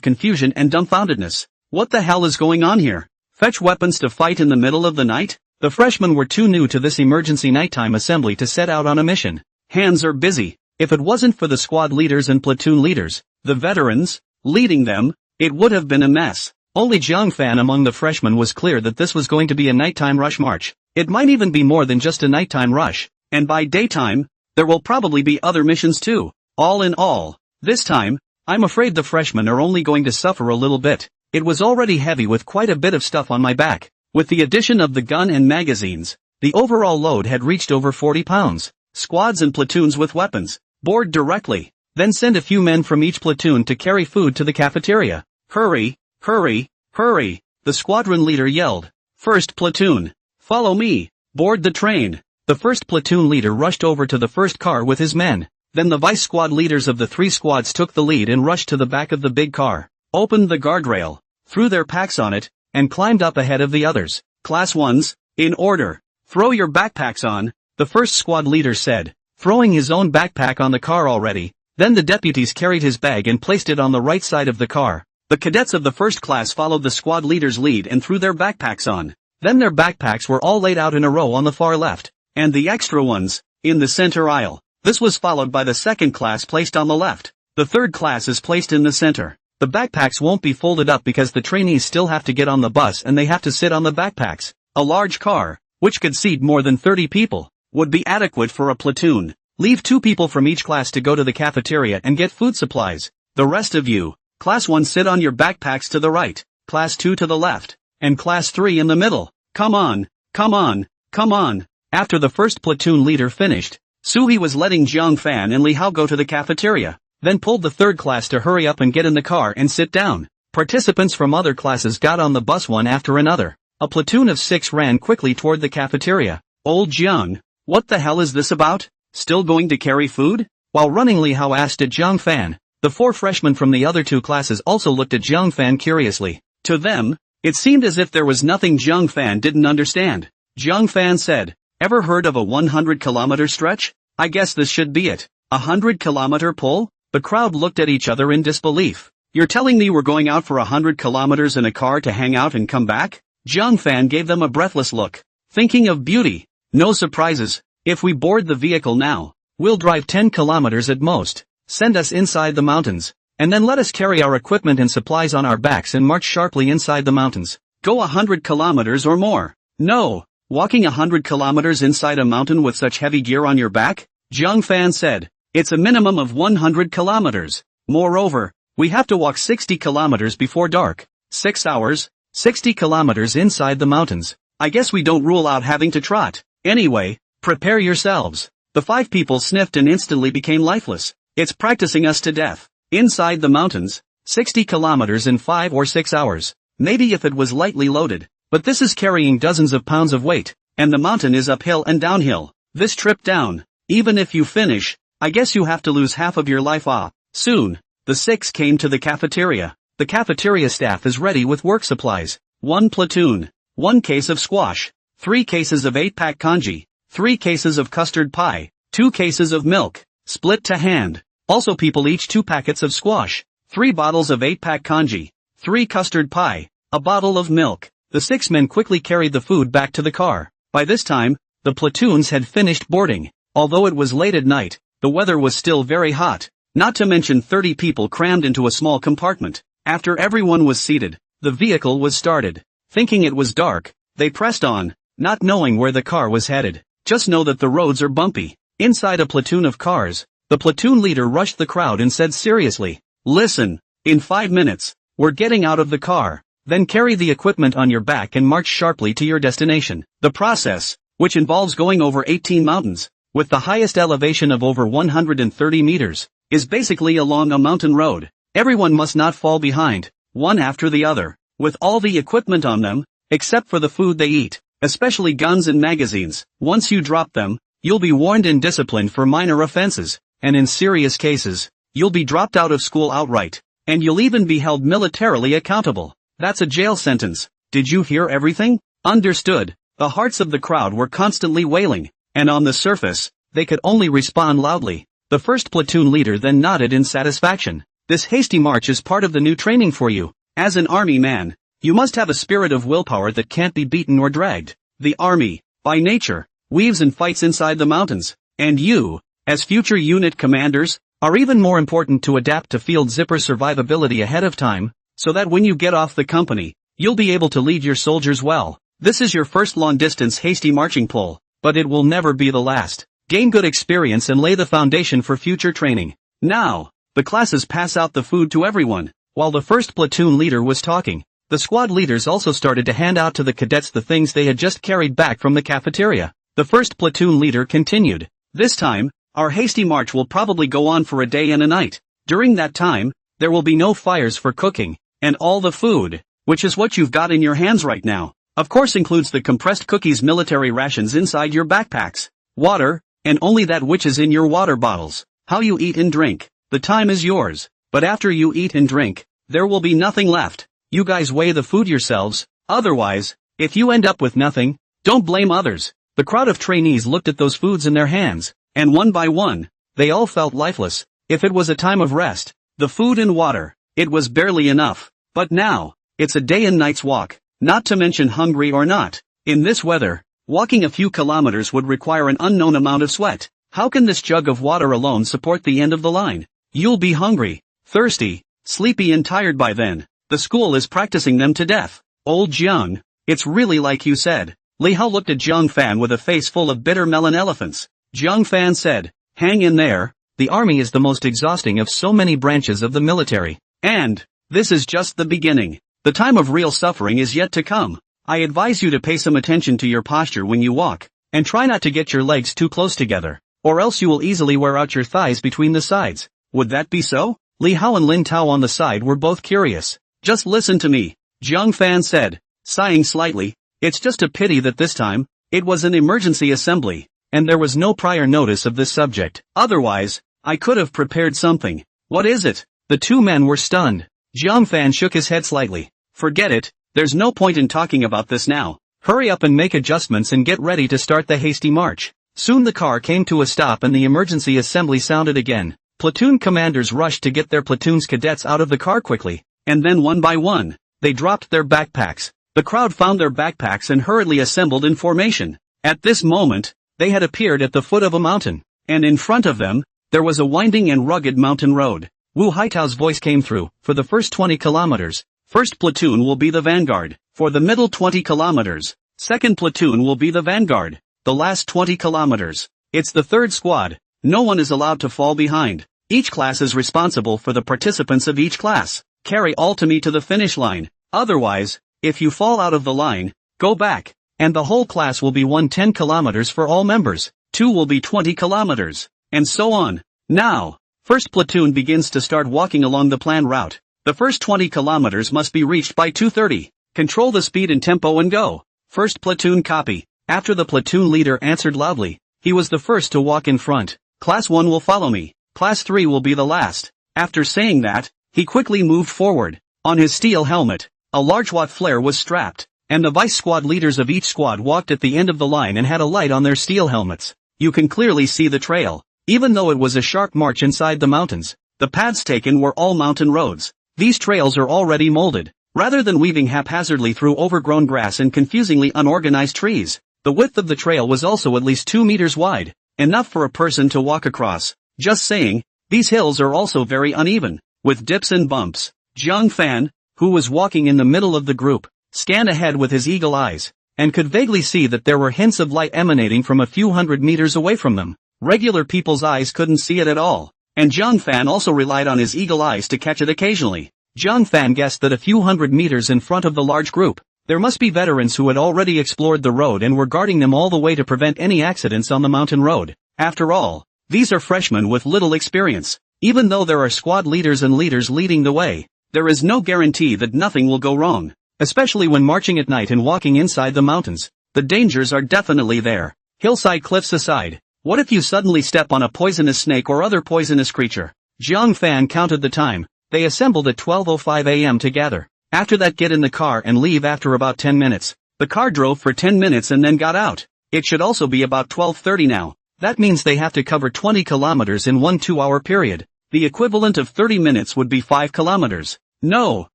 confusion and dumbfoundedness. What the hell is going on here? Fetch weapons to fight in the middle of the night? The freshmen were too new to this emergency nighttime assembly to set out on a mission. Hands are busy. If it wasn't for the squad leaders and platoon leaders, the veterans, leading them, it would have been a mess. Only Jiang Fan among the freshmen was clear that this was going to be a nighttime rush march. It might even be more than just a nighttime rush, and by daytime, there will probably be other missions too. All in all, this time, I'm afraid the freshmen are only going to suffer a little bit. It was already heavy with quite a bit of stuff on my back. With the addition of the gun and magazines, the overall load had reached over 40 pounds. Squads and platoons with weapons. Board directly. Then send a few men from each platoon to carry food to the cafeteria. Hurry, hurry, hurry, the squadron leader yelled. First platoon. Follow me. Board the train. The first platoon leader rushed over to the first car with his men. Then the vice squad leaders of the 3 squads took the lead and rushed to the back of the big car, opened the guardrail, threw their packs on it, and climbed up ahead of the others. Class 1s, in order. Throw your backpacks on, the first squad leader said, throwing his own backpack on the car already. Then the deputies carried his bag and placed it on the right side of the car. The cadets of the first class followed the squad leader's lead and threw their backpacks on. Then their backpacks were all laid out in a row on the far left, and the extra ones, in the center aisle. This was followed by the second class placed on the left. The third class is placed in the center. The backpacks won't be folded up because the trainees still have to get on the bus and they have to sit on the backpacks. A large car, which could seat more than 30 people, would be adequate for a platoon. Leave 2 people from each class to go to the cafeteria and get food supplies. The rest of you, Class 1 sit on your backpacks to the right, Class 2 to the left, and Class 3 in the middle. Come on, come on, come on. After the first platoon leader finished, Suhi was letting Jiang Fan and Li Hao go to the cafeteria, then pulled the third class to hurry up and get in the car and sit down. Participants from other classes got on the bus one after another. A platoon of 6 ran quickly toward the cafeteria. Old Jiang, what the hell is this about? Still going to carry food? While running, Li Hao asked at Jiang Fan. The 4 freshmen from the other 2 classes also looked at Jiang Fan curiously. To them, it seemed as if there was nothing Jiang Fan didn't understand. Jiang Fan said, ever heard of a 100-kilometer stretch? I guess this should be it. A 100-kilometer pull? The crowd looked at each other in disbelief. You're telling me we're going out for 100 kilometers in a car to hang out and come back? Jiang Fan gave them a breathless look. Thinking of beauty. No surprises. If we board the vehicle now, we'll drive 10 kilometers at most. Send us inside the mountains, and then let us carry our equipment and supplies on our backs and march sharply inside the mountains. Go 100 kilometers or more. No, walking 100 kilometers inside a mountain with such heavy gear on your back? Jiang Fan said, it's a minimum of 100 kilometers. Moreover, we have to walk 60 kilometers before dark. 6 hours, 60 kilometers inside the mountains. I guess we don't rule out having to trot. Anyway, prepare yourselves. The 5 people sniffed and instantly became lifeless. It's practicing us to death. Inside the mountains, 60 kilometers in 5 or 6 hours. Maybe if it was lightly loaded. But this is carrying dozens of pounds of weight. And the mountain is uphill and downhill. This trip down, even if you finish, I guess you have to lose half of your life off. Soon, the 6 came to the cafeteria. The cafeteria staff is ready with work supplies. 1 platoon, 1 case of squash, 3 cases of 8-pack congee, 3 cases of custard pie, 2 cases of milk, split to hand. Also people each 2 packets of squash, 3 bottles of 8-pack congee, 3 custard pie, a bottle of milk. The 6 men quickly carried the food back to the car. By this time, the platoons had finished boarding. Although it was late at night, the weather was still very hot. Not to mention 30 people crammed into a small compartment. After everyone was seated, the vehicle was started. Thinking it was dark, they pressed on, not knowing where the car was headed. Just know that the roads are bumpy. Inside a platoon of cars, the platoon leader rushed the crowd and said seriously, listen, in 5 minutes, we're getting out of the car. Then carry the equipment on your back and march sharply to your destination. The process, which involves going over 18 mountains, with the highest elevation of over 130 meters, is basically along a mountain road. Everyone must not fall behind, one after the other, with all the equipment on them, except for the food they eat, especially guns and magazines. Once you drop them, you'll be warned and disciplined for minor offenses. and in serious cases, you'll be dropped out of school outright. And you'll even be held militarily accountable. That's a jail sentence. Did you hear everything? Understood. The hearts of the crowd were constantly wailing, and on the surface, they could only respond loudly. The first platoon leader then nodded in satisfaction. This hasty march is part of the new training for you. As an army man, you must have a spirit of willpower that can't be beaten or dragged. The army, by nature, weaves and fights inside the mountains, and you, as future unit commanders, are even more important to adapt to field zipper survivability ahead of time, so that when you get off the company, you'll be able to lead your soldiers well. This is your first long-distance hasty marching pull, but it will never be the last. Gain good experience and lay the foundation for future training. Now, the classes pass out the food to everyone. While the first platoon leader was talking, the squad leaders also started to hand out to the cadets the things they had just carried back from the cafeteria. The first platoon leader continued. This time, our hasty march will probably go on for a day and a night. During that time, there will be no fires for cooking, and all the food, which is what you've got in your hands right now, of course includes the compressed cookies military rations inside your backpacks, water, and only that which is in your water bottles. How you eat and drink, the time is yours, but after you eat and drink, there will be nothing left. You guys weigh the food yourselves, otherwise, if you end up with nothing, don't blame others. The crowd of trainees looked at those foods in their hands, and one by one, they all felt lifeless. If it was a time of rest, the food and water, it was barely enough. But now, it's a day and night's walk, not to mention hungry or not. In this weather, walking a few kilometers would require an unknown amount of sweat. How can this jug of water alone support the end of the line? You'll be hungry, thirsty, sleepy and tired by then. The school is practicing them to death. Old Jiang, it's really like you said. Li Hao looked at Jiang Fan with a face full of bitter melon elephants. Jiang Fan said, hang in there, the army is the most exhausting of so many branches of the military. And, this is just the beginning. The time of real suffering is yet to come. I advise you to pay some attention to your posture when you walk, and try not to get your legs too close together, or else you will easily wear out your thighs between the sides. Would that be so? Li Hao and Lin Tao on the side were both curious. Just listen to me, Jiang Fan said, sighing slightly. It's just a pity that this time, it was an emergency assembly, and there was no prior notice of this subject. Otherwise, I could have prepared something. What is it? The two men were stunned. Jiang Fan shook his head slightly. Forget it, there's no point in talking about this now. Hurry up and make adjustments and get ready to start the hasty march. Soon the car came to a stop and the emergency assembly sounded again. Platoon commanders rushed to get their platoon's cadets out of the car quickly, and then one by one, they dropped their backpacks. The crowd found their backpacks and hurriedly assembled in formation. At this moment, they had appeared at the foot of a mountain, and in front of them, there was a winding and rugged mountain road. Wu Haitao's voice came through. For the first 20 kilometers, first platoon will be the vanguard. For the middle 20 kilometers, second platoon will be the vanguard. The last 20 kilometers, it's the third squad. No one is allowed to fall behind. Each class is responsible for the participants of each class. Carry all to me to the finish line. Otherwise, if you fall out of the line, go back. And the whole class will be 10 kilometers for all members. 2 will be 20 kilometers. And so on. Now, first platoon begins to start walking along the planned route. The first 20 kilometers must be reached by 2:30. Control the speed and tempo and go. First platoon copy. After the platoon leader answered loudly, he was the first to walk in front. Class 1 will follow me. Class 3 will be the last. After saying that, he quickly moved forward. On his steel helmet, a large watt flare was strapped, and the vice squad leaders of each squad walked at the end of the line and had a light on their steel helmets. You can clearly see the trail. Even though it was a sharp march inside the mountains, the paths taken were all mountain roads. These trails are already molded. Rather than weaving haphazardly through overgrown grass and confusingly unorganized trees, the width of the trail was also at least 2 meters wide, enough for a person to walk across. Just saying, these hills are also very uneven, with dips and bumps. Jiang Fan, who was walking in the middle of the group, scanned ahead with his eagle eyes, and could vaguely see that there were hints of light emanating from a few hundred meters away from them. Regular people's eyes couldn't see it at all, and Jiang Fan also relied on his eagle eyes to catch it occasionally. Jiang Fan guessed that a few hundred meters in front of the large group, there must be veterans who had already explored the road and were guarding them all the way to prevent any accidents on the mountain road. After all, these are freshmen with little experience. Even though there are squad leaders and leaders leading the way, there is no guarantee that nothing will go wrong. Especially when marching at night and walking inside the mountains, the dangers are definitely there. Hillside cliffs aside, What if you suddenly step on a poisonous snake or other poisonous creature? Jiang Fan counted the time. They assembled at 12:05 a.m. to gather. After that, get in the car and leave after about 10 minutes. The car drove for 10 minutes and then got out. It should also be about 12:30 now. That means they have to cover 20 kilometers in one 2-hour period. The equivalent of 30 minutes would be 5 kilometers. No,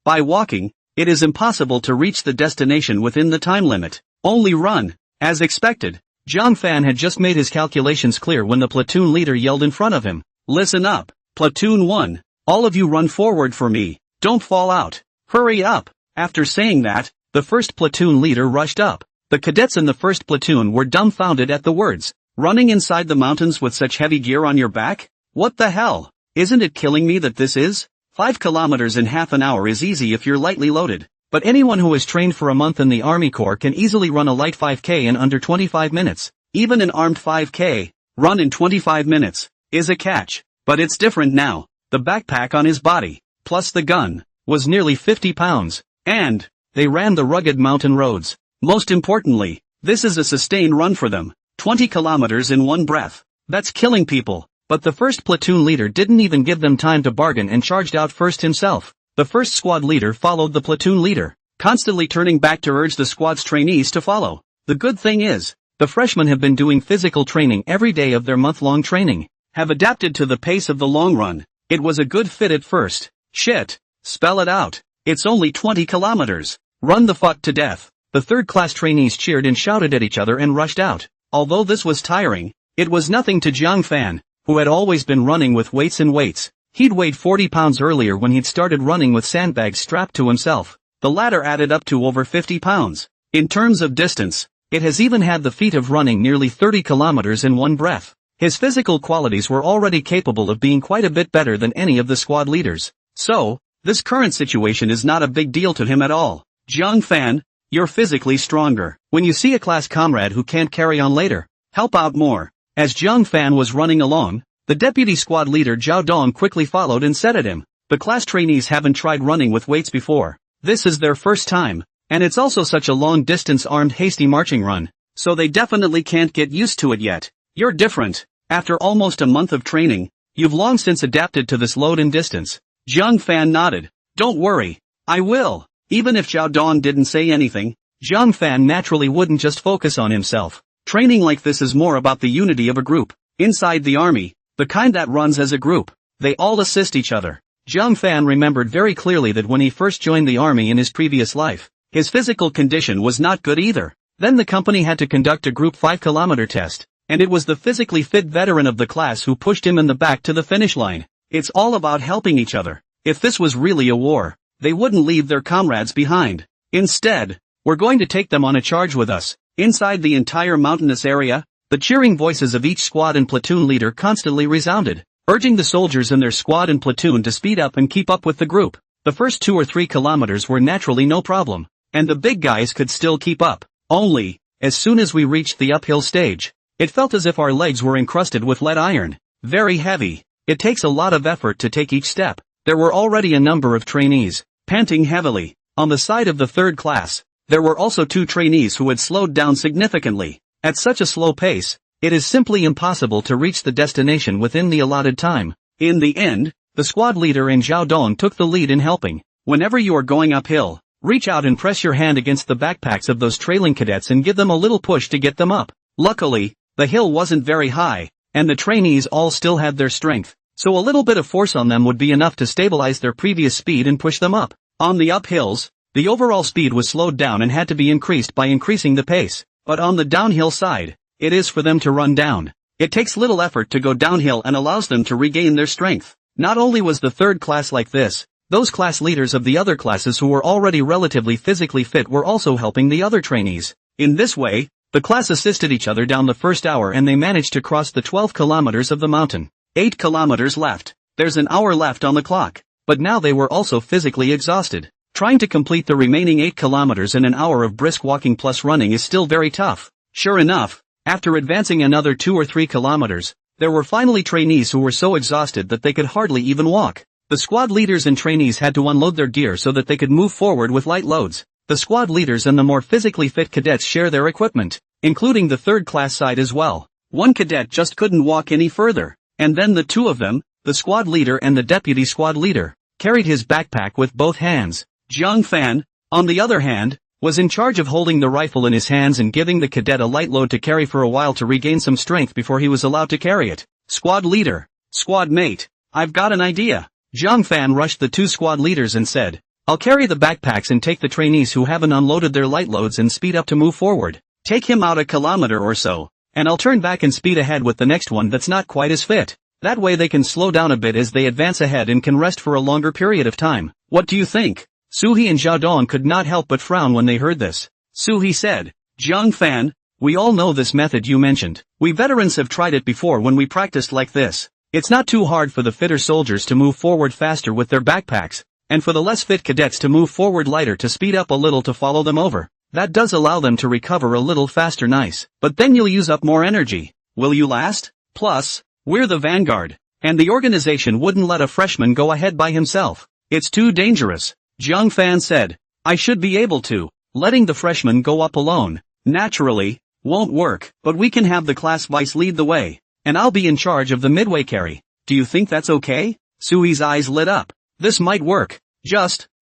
by walking, it is impossible to reach the destination within the time limit. Only run. As expected, Jiang Fan had just made his calculations clear when the platoon leader yelled in front of him. Listen up, Platoon 1. All of you run forward for me. Don't fall out. Hurry up. After saying that, the first platoon leader rushed up. The cadets in the first platoon were dumbfounded at the words. Running inside the mountains with such heavy gear on your back? What the hell? Isn't it killing me that this is? 5 kilometers in half an hour is easy if you're lightly loaded. But anyone who has trained for a month in the Army Corps can easily run a light 5K in under 25 minutes. Even an armed 5K, run in 25 minutes, is a catch. But it's different now. The backpack on his body, plus the gun, was nearly 50 pounds. And they ran the rugged mountain roads. Most importantly, this is a sustained run for them. 20 kilometers in one breath. That's killing people. But the first platoon leader didn't even give them time to bargain and charged out first himself. The first squad leader followed the platoon leader, constantly turning back to urge the squad's trainees to follow. The good thing is, the freshmen have been doing physical training every day of their month-long training, have adapted to the pace of the long run. It was a good fit at first. Shit. Spell it out. It's only 20 kilometers. Run the fuck to death. The third-class trainees cheered and shouted at each other and rushed out. Although this was tiring, it was nothing to Jiang Fan, who had always been running with weights and weights. He'd weighed 40 pounds earlier when he'd started running with sandbags strapped to himself. The latter added up to over 50 pounds. In terms of distance, it has even had the feat of running nearly 30 kilometers in one breath. His physical qualities were already capable of being quite a bit better than any of the squad leaders. So, this current situation is not a big deal to him at all. Jiang Fan, you're physically stronger. When you see a class comrade who can't carry on later, help out more. As Jiang Fan was running along, the deputy squad leader Zhao Dong quickly followed and said at him, the class trainees haven't tried running with weights before. This is their first time, and it's also such a long-distance armed hasty marching run, so they definitely can't get used to it yet. You're different. After almost a month of training, you've long since adapted to this load and distance. Jiang Fan nodded. Don't worry, I will. Even if Zhao Dong didn't say anything, Jiang Fan naturally wouldn't just focus on himself. Training like this is more about the unity of a group. Inside the army, the kind that runs as a group, they all assist each other. Jiang Fan remembered very clearly that when he first joined the army in his previous life, his physical condition was not good either. Then the company had to conduct a group 5-kilometer test, and it was the physically fit veteran of the class who pushed him in the back to the finish line. It's all about helping each other. If this was really a war, they wouldn't leave their comrades behind. Instead, we're going to take them on a charge with us. Inside the entire mountainous area, the cheering voices of each squad and platoon leader constantly resounded, urging the soldiers in their squad and platoon to speed up and keep up with the group. The first 2 or 3 kilometers were naturally no problem, and the big guys could still keep up. Only, as soon as we reached the uphill stage, it felt as if our legs were encrusted with lead iron. Very heavy. It takes a lot of effort to take each step. There were already a number of trainees, panting heavily. On the side of the third class, there were also 2 trainees who had slowed down significantly. At such a slow pace, it is simply impossible to reach the destination within the allotted time. In the end, the squad leader and Zhao Dong took the lead in helping. Whenever you are going uphill, reach out and press your hand against the backpacks of those trailing cadets and give them a little push to get them up. Luckily, the hill wasn't very high, and the trainees all still had their strength, so a little bit of force on them would be enough to stabilize their previous speed and push them up. On the uphills, the overall speed was slowed down and had to be increased by increasing the pace. But on the downhill side, it is for them to run down. It takes little effort to go downhill and allows them to regain their strength. Not only was the third class like this, those class leaders of the other classes who were already relatively physically fit were also helping the other trainees. In this way, the class assisted each other down the first hour and they managed to cross the 12 kilometers of the mountain. 8 kilometers left. There's an hour left on the clock. But now they were also physically exhausted. Trying to complete the remaining 8 kilometers in an hour of brisk walking plus running is still very tough. Sure enough, after advancing another 2 or 3 kilometers, there were finally trainees who were so exhausted that they could hardly even walk. The squad leaders and trainees had to unload their gear so that they could move forward with light loads. The squad leaders and the more physically fit cadets share their equipment, including the third class side as well. One cadet just couldn't walk any further, and then the two of them, the squad leader and the deputy squad leader, carried his backpack with both hands. Jiang Fan, on the other hand, was in charge of holding the rifle in his hands and giving the cadet a light load to carry for a while to regain some strength before he was allowed to carry it. Squad leader, squad mate, I've got an idea. Jiang Fan rushed the two squad leaders and said, I'll carry the backpacks and take the trainees who haven't unloaded their light loads and speed up to move forward. Take him out a kilometer or so, and I'll turn back and speed ahead with the next one that's not quite as fit. That way they can slow down a bit as they advance ahead and can rest for a longer period of time. What do you think? Suhi and Xiaodong could not help but frown when they heard this. Suhi said, Jiang Fan, we all know this method you mentioned. We veterans have tried it before when we practiced like this. It's not too hard for the fitter soldiers to move forward faster with their backpacks, and for the less fit cadets to move forward lighter to speed up a little to follow them over. That does allow them to recover a little faster, nice. But then you'll use up more energy. Will you last? Plus, we're the vanguard, and the organization wouldn't let a freshman go ahead by himself. It's too dangerous. Jiang Fan said, I should be able to. Letting the freshman go up alone, naturally, won't work, but we can have the class vice lead the way, and I'll be in charge of the midway carry. Do you think that's okay? Sui's eyes lit up. This might work.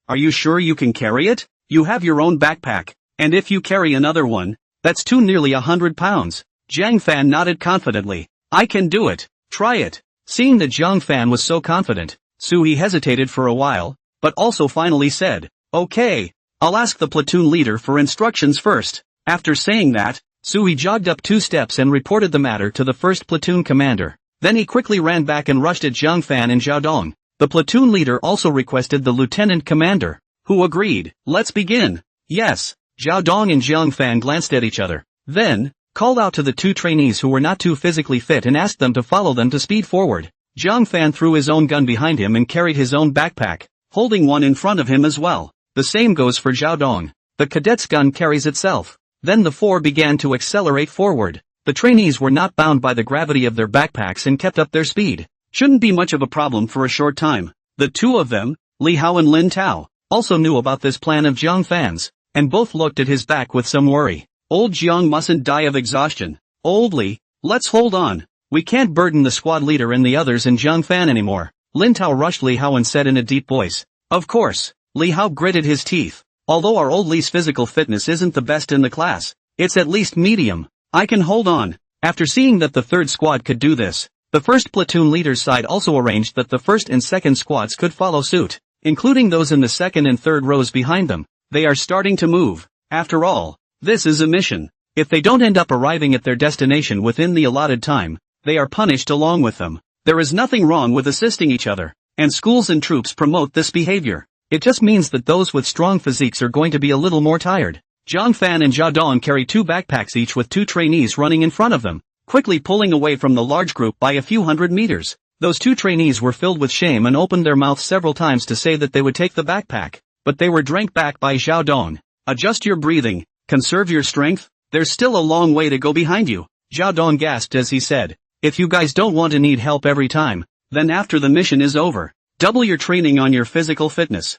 Are you sure you can carry it? You have your own backpack, and if you carry another one, that's nearly 100 pounds. Jiang Fan nodded confidently. I can do it. Try it. Seeing that Jiang Fan was so confident, Sui hesitated for a while, but also finally said, okay, I'll ask the platoon leader for instructions first. After saying that, Sui jogged up 2 steps and reported the matter to the first platoon commander. Then he quickly ran back and rushed at Jiang Fan and Xiaodong. The platoon leader also requested the lieutenant commander, who agreed. Let's begin. Yes. Xiaodong and Jiang Fan glanced at each other, then called out to the 2 trainees who were not too physically fit and asked them to follow them to speed forward. Jiang Fan threw his own gun behind him and carried his own backpack, holding one in front of him as well. The same goes for Xiaodong. The cadet's gun carries itself. Then the 4 began to accelerate forward. The trainees were not bound by the gravity of their backpacks and kept up their speed. Shouldn't be much of a problem for a short time. The 2 of them, Li Hao and Lin Tao, also knew about this plan of Jiang Fan's, and both looked at his back with some worry. Old Jiang mustn't die of exhaustion. Old Li, let's hold on. We can't burden the squad leader and the others and Jiang Fan anymore. Lin Tao rushed Li Hao and said in a deep voice. Of course. Li Hao gritted his teeth. Although our old Li's physical fitness isn't the best in the class, it's at least medium. I can hold on. After seeing that the 3rd squad could do this, the 1st platoon leader's side also arranged that the 1st and 2nd squads could follow suit, including those in the 2nd and 3rd rows behind them. They are starting to move. After all, this is a mission. If they don't end up arriving at their destination within the allotted time, they are punished along with them. There is nothing wrong with assisting each other, and schools and troops promote this behavior. It just means that those with strong physiques are going to be a little more tired. Jiang Fan and Xiaodong carry 2 backpacks each with 2 trainees running in front of them, quickly pulling away from the large group by a few hundred meters. Those 2 trainees were filled with shame and opened their mouths several times to say that they would take the backpack, but they were drank back by Xiaodong. Adjust your breathing, conserve your strength, there's still a long way to go behind you. Xiaodong gasped as he said, if you guys don't want to need help every time, then after the mission is over, double your training on your physical fitness.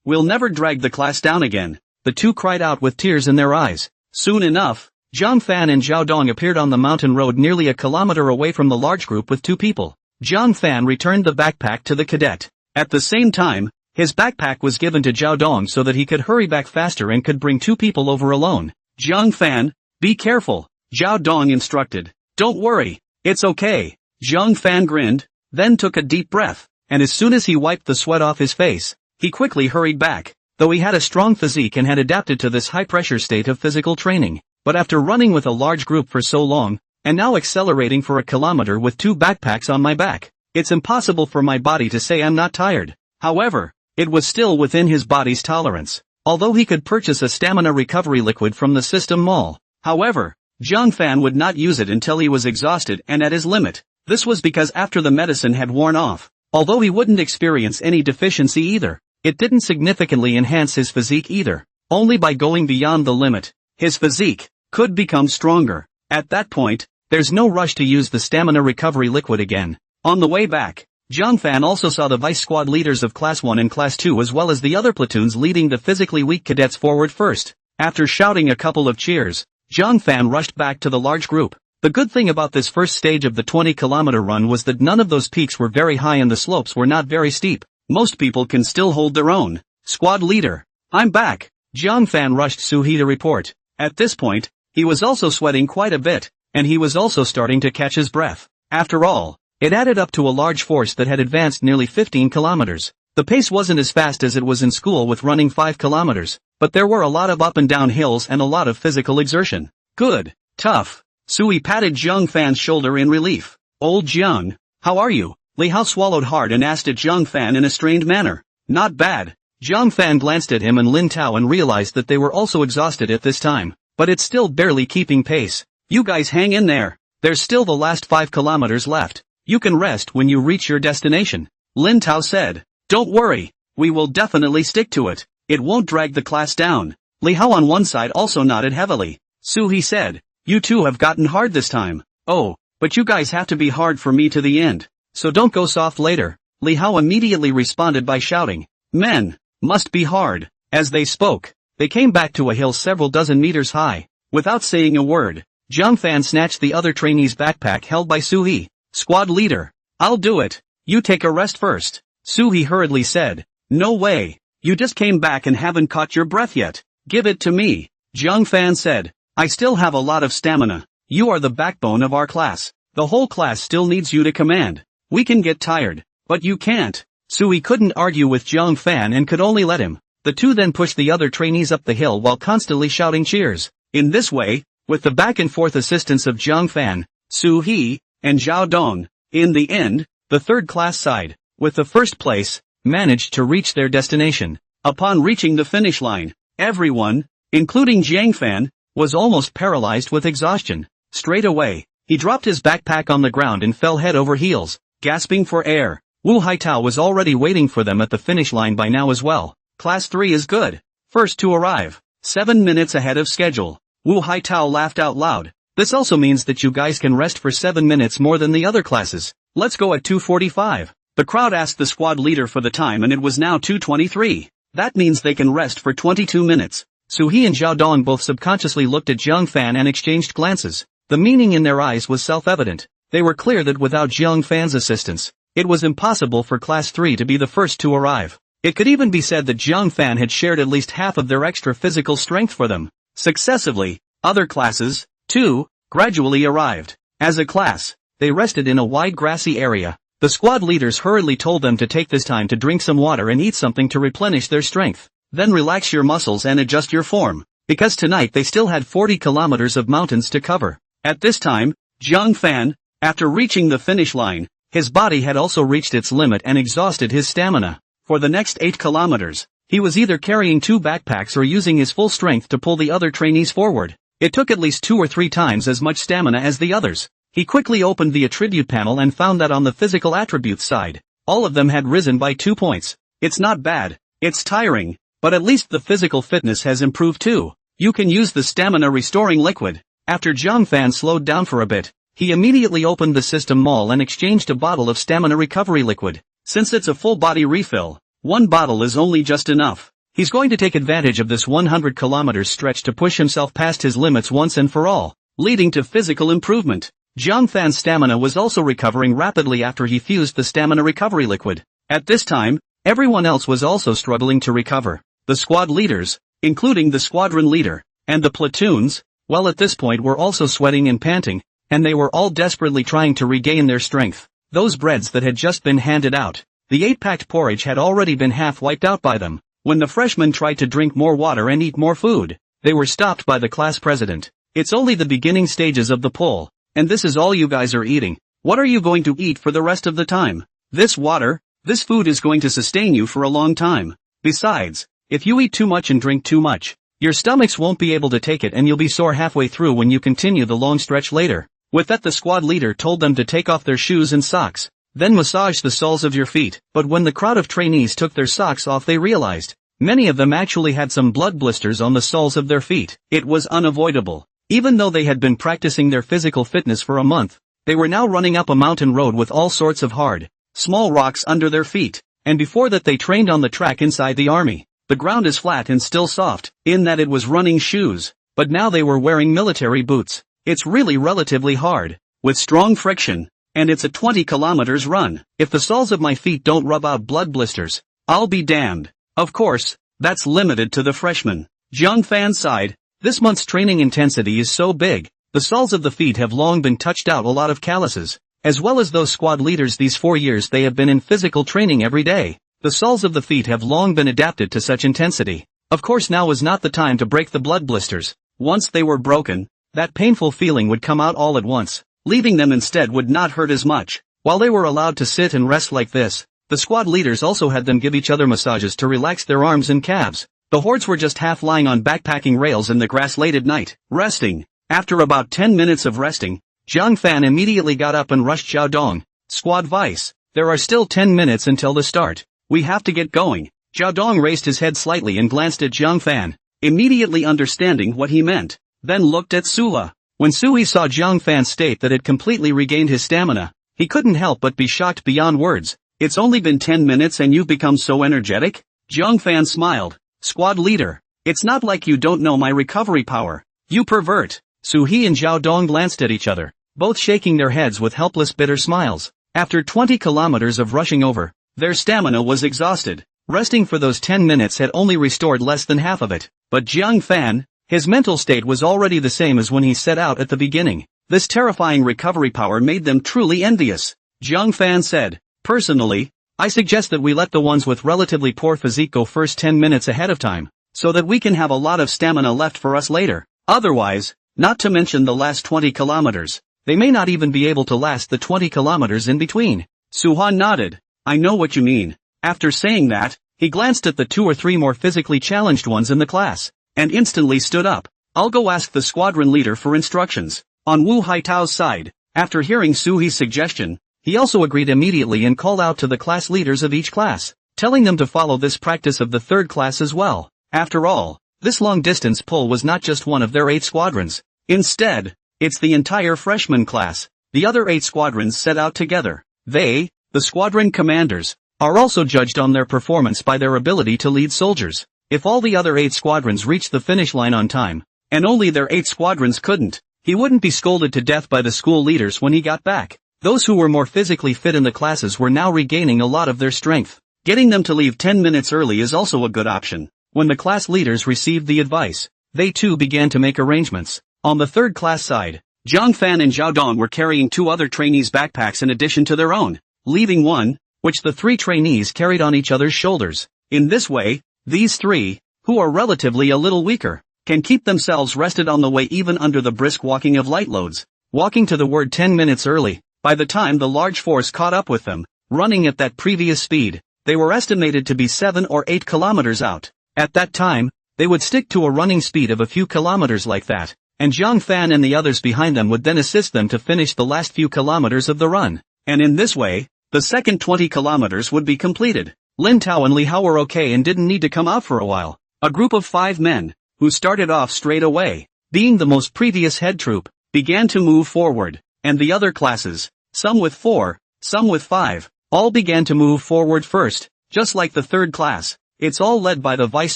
We'll never drag the class down again. The 2 cried out with tears in their eyes. Soon enough, Jiang Fan and Xiaodong appeared on the mountain road nearly a kilometer away from the large group with 2 people. Jiang Fan returned the backpack to the cadet. At the same time, his backpack was given to Xiaodong so that he could hurry back faster and could bring 2 people over alone. Jiang Fan, be careful, Xiaodong instructed. Don't worry, it's okay. Jiang Fan grinned, then took a deep breath, and as soon as he wiped the sweat off his face, he quickly hurried back. Though he had a strong physique and had adapted to this high-pressure state of physical training, but after running with a large group for so long, and now accelerating for a kilometer with 2 backpacks on my back, it's impossible for my body to say I'm not tired. However, it was still within his body's tolerance, although he could purchase a stamina recovery liquid from the system mall. However, Jiang Fan would not use it until he was exhausted and at his limit. This was because after the medicine had worn off, although he wouldn't experience any deficiency either, it didn't significantly enhance his physique either. Only by going beyond the limit, his physique could become stronger. At that point, there's no rush to use the stamina recovery liquid again. On the way back, Jiang Fan also saw the vice squad leaders of Class 1 and Class 2 as well as the other platoons leading the physically weak cadets forward first. After shouting a couple of cheers, Jiang Fan rushed back to the large group. The good thing about this first stage of the 20-kilometer run was that none of those peaks were very high and the slopes were not very steep. Most people can still hold their own. Squad leader. I'm back. Jiang Fan rushed Suhi to report. At this point, he was also sweating quite a bit, and he was also starting to catch his breath. After all, it added up to a large force that had advanced nearly 15 kilometers. The pace wasn't as fast as it was in school with running 5 kilometers, but there were a lot of up and down hills and a lot of physical exertion. Good. Tough. Sui patted Jiang Fan's shoulder in relief. Old Jiang, how are you? Li Hao swallowed hard and asked at Jiang Fan in a strained manner. Not bad. Jiang Fan glanced at him and Lin Tao and realized that they were also exhausted at this time, but it's still barely keeping pace. You guys hang in there. There's still the last 5 kilometers left. You can rest when you reach your destination. Lin Tao said. Don't worry. We will definitely stick to it. It won't drag the class down. Li Hao on one side also nodded heavily. Suhi said. You two have gotten hard this time. Oh, but you guys have to be hard for me to the end. So don't go soft later. Li Hao immediately responded by shouting. Men, must be hard. As they spoke, they came back to a hill several dozen meters high. Without saying a word, Jiang Fan snatched the other trainee's backpack held by Suhi. Squad leader. I'll do it. You take a rest first. Suhi hurriedly said. No way. You just came back and haven't caught your breath yet. Give it to me. Jiang Fan said. I still have a lot of stamina. You are the backbone of our class. The whole class still needs you to command. We can get tired, but you can't. Sui couldn't argue with Jiang Fan and could only let him. The two then pushed the other trainees up the hill while constantly shouting cheers. In this way, with the back and forth assistance of Jiang Fan, Su He, and Zhao Dong, in the end, the third class side, with the first place, managed to reach their destination. Upon reaching the finish line, everyone, including Jiang Fan, was almost paralyzed with exhaustion. Straight away, he dropped his backpack on the ground and fell head over heels, gasping for air. Wu Haitao was already waiting for them at the finish line by now as well. Class 3 is good. First to arrive. 7 minutes ahead of schedule. Wu Haitao laughed out loud. This also means that you guys can rest for 7 minutes more than the other classes. Let's go at 2:45. The crowd asked the squad leader for the time and it was now 2:23. That means they can rest for 22 minutes. Suhi and Zhao Dong both subconsciously looked at Jiang Fan and exchanged glances. The meaning in their eyes was self-evident. They were clear that without Jiang Fan's assistance, it was impossible for Class 3 to be the first to arrive. It could even be said that Jiang Fan had shared at least half of their extra physical strength for them. Successively, other classes, too, gradually arrived. As a class, they rested in a wide grassy area. The squad leaders hurriedly told them to take this time to drink some water and eat something to replenish their strength. Then relax your muscles and adjust your form, because tonight they still had 40 kilometers of mountains to cover. At this time, Jiang Fan, after reaching the finish line, his body had also reached its limit and exhausted his stamina. For the next 8 kilometers, he was either carrying 2 backpacks or using his full strength to pull the other trainees forward. It took at least 2 or 3 times as much stamina as the others. He quickly opened the attribute panel and found that on the physical attributes side, all of them had risen by 2 points. It's not bad. It's tiring, but at least the physical fitness has improved too. You can use the stamina restoring liquid. After Jiang Fan slowed down for a bit, he immediately opened the system mall and exchanged a bottle of stamina recovery liquid. Since it's a full body refill, 1 bottle is only just enough. He's going to take advantage of this 100 kilometers stretch to push himself past his limits once and for all, leading to physical improvement. Jiang Fan's stamina was also recovering rapidly after he fused the stamina recovery liquid. At this time, everyone else was also struggling to recover. The squad leaders, including the squadron leader, and the platoons, well at this point were also sweating and panting, and they were all desperately trying to regain their strength. Those breads that had just been handed out, the 8-packed porridge had already been half wiped out by them. When the freshmen tried to drink more water and eat more food, they were stopped by the class president. It's only the beginning stages of the pull, and this is all you guys are eating. What are you going to eat for the rest of the time? This water, this food is going to sustain you for a long time. Besides, if you eat too much and drink too much, your stomachs won't be able to take it and you'll be sore halfway through when you continue the long stretch later. With that, the squad leader told them to take off their shoes and socks, then massage the soles of your feet. But when the crowd of trainees took their socks off, they realized many of them actually had some blood blisters on the soles of their feet. It was unavoidable. Even though they had been practicing their physical fitness for a month, they were now running up a mountain road with all sorts of hard, small rocks under their feet. And before that they trained on the track inside the army. The ground is flat and still soft, in that it was running shoes, but now they were wearing military boots. It's really relatively hard, with strong friction, and it's a 20 kilometers run. If the soles of my feet don't rub out blood blisters, I'll be damned. Of course, that's limited to the freshmen. Zhang Fan sighed. This month's training intensity is so big, the soles of the feet have long been touched out a lot of calluses. As well as those squad leaders these 4 years they have been in physical training every day. The soles of the feet have long been adapted to such intensity. Of course now was not the time to break the blood blisters. Once they were broken, that painful feeling would come out all at once. Leaving them instead would not hurt as much. While they were allowed to sit and rest like this, the squad leaders also had them give each other massages to relax their arms and calves. The hordes were just half lying on backpacking rails in the grass late at night, resting. After about 10 minutes of resting, Zhang Fan immediately got up and rushed Zhao Dong. Squad Vice, there are still 10 minutes until the start. We have to get going. Zhao Dong raised his head slightly and glanced at Zhang Fan, immediately understanding what he meant, then looked at Sula. When Sui saw Zhang Fan state that it completely regained his stamina, he couldn't help but be shocked beyond words. It's only been 10 minutes and you've become so energetic? Zhang Fan smiled. Squad leader, it's not like you don't know my recovery power. You pervert. Suhi and Zhao Dong glanced at each other, both shaking their heads with helpless bitter smiles. After 20 kilometers of rushing over, their stamina was exhausted. Resting for those 10 minutes had only restored less than half of it. But Zhang Fan, his mental state was already the same as when he set out at the beginning. This terrifying recovery power made them truly envious. Zhang Fan said, personally, I suggest that we let the ones with relatively poor physique go first 10 minutes ahead of time, so that we can have a lot of stamina left for us later. Otherwise, not to mention the last 20 kilometers, they may not even be able to last the 20 kilometers in between. Suhan nodded. I know what you mean. After saying that, he glanced at the 2 or 3 more physically challenged ones in the class, and instantly stood up. I'll go ask the squadron leader for instructions. On Wu Haitao's side, after hearing Suhi's suggestion, he also agreed immediately and called out to the class leaders of each class, telling them to follow this practice of the third class as well. After all, this long-distance pull was not just one of their 8 squadrons. Instead, it's the entire freshman class. The other 8 squadrons set out together. They, the squadron commanders, are also judged on their performance by their ability to lead soldiers. If all the other 8 squadrons reached the finish line on time, and only their 8 squadrons couldn't, he wouldn't be scolded to death by the school leaders when he got back. Those who were more physically fit in the classes were now regaining a lot of their strength. Getting them to leave 10 minutes early is also a good option. When the class leaders received the advice, they too began to make arrangements. On the third class side, Zhang Fan and Zhao Dong were carrying 2 other trainees' backpacks in addition to their own, leaving one, which the 3 trainees carried on each other's shoulders. In this way, these 3, who are relatively a little weaker, can keep themselves rested on the way even under the brisk walking of light loads. Walking to the word 10 minutes early, by the time the large force caught up with them, running at that previous speed, they were estimated to be 7 or 8 kilometers out. At that time, they would stick to a running speed of a few kilometers like that, and Zhang Fan and the others behind them would then assist them to finish the last few kilometers of the run. And in this way, the second 20 kilometers would be completed. Lin Tao and Li Hao were okay and didn't need to come out for a while. A group of 5 men, who started off straight away, being the most previous head troop, began to move forward, and the other classes, some with 4, some with 5, all began to move forward first, just like the third class. It's all led by the vice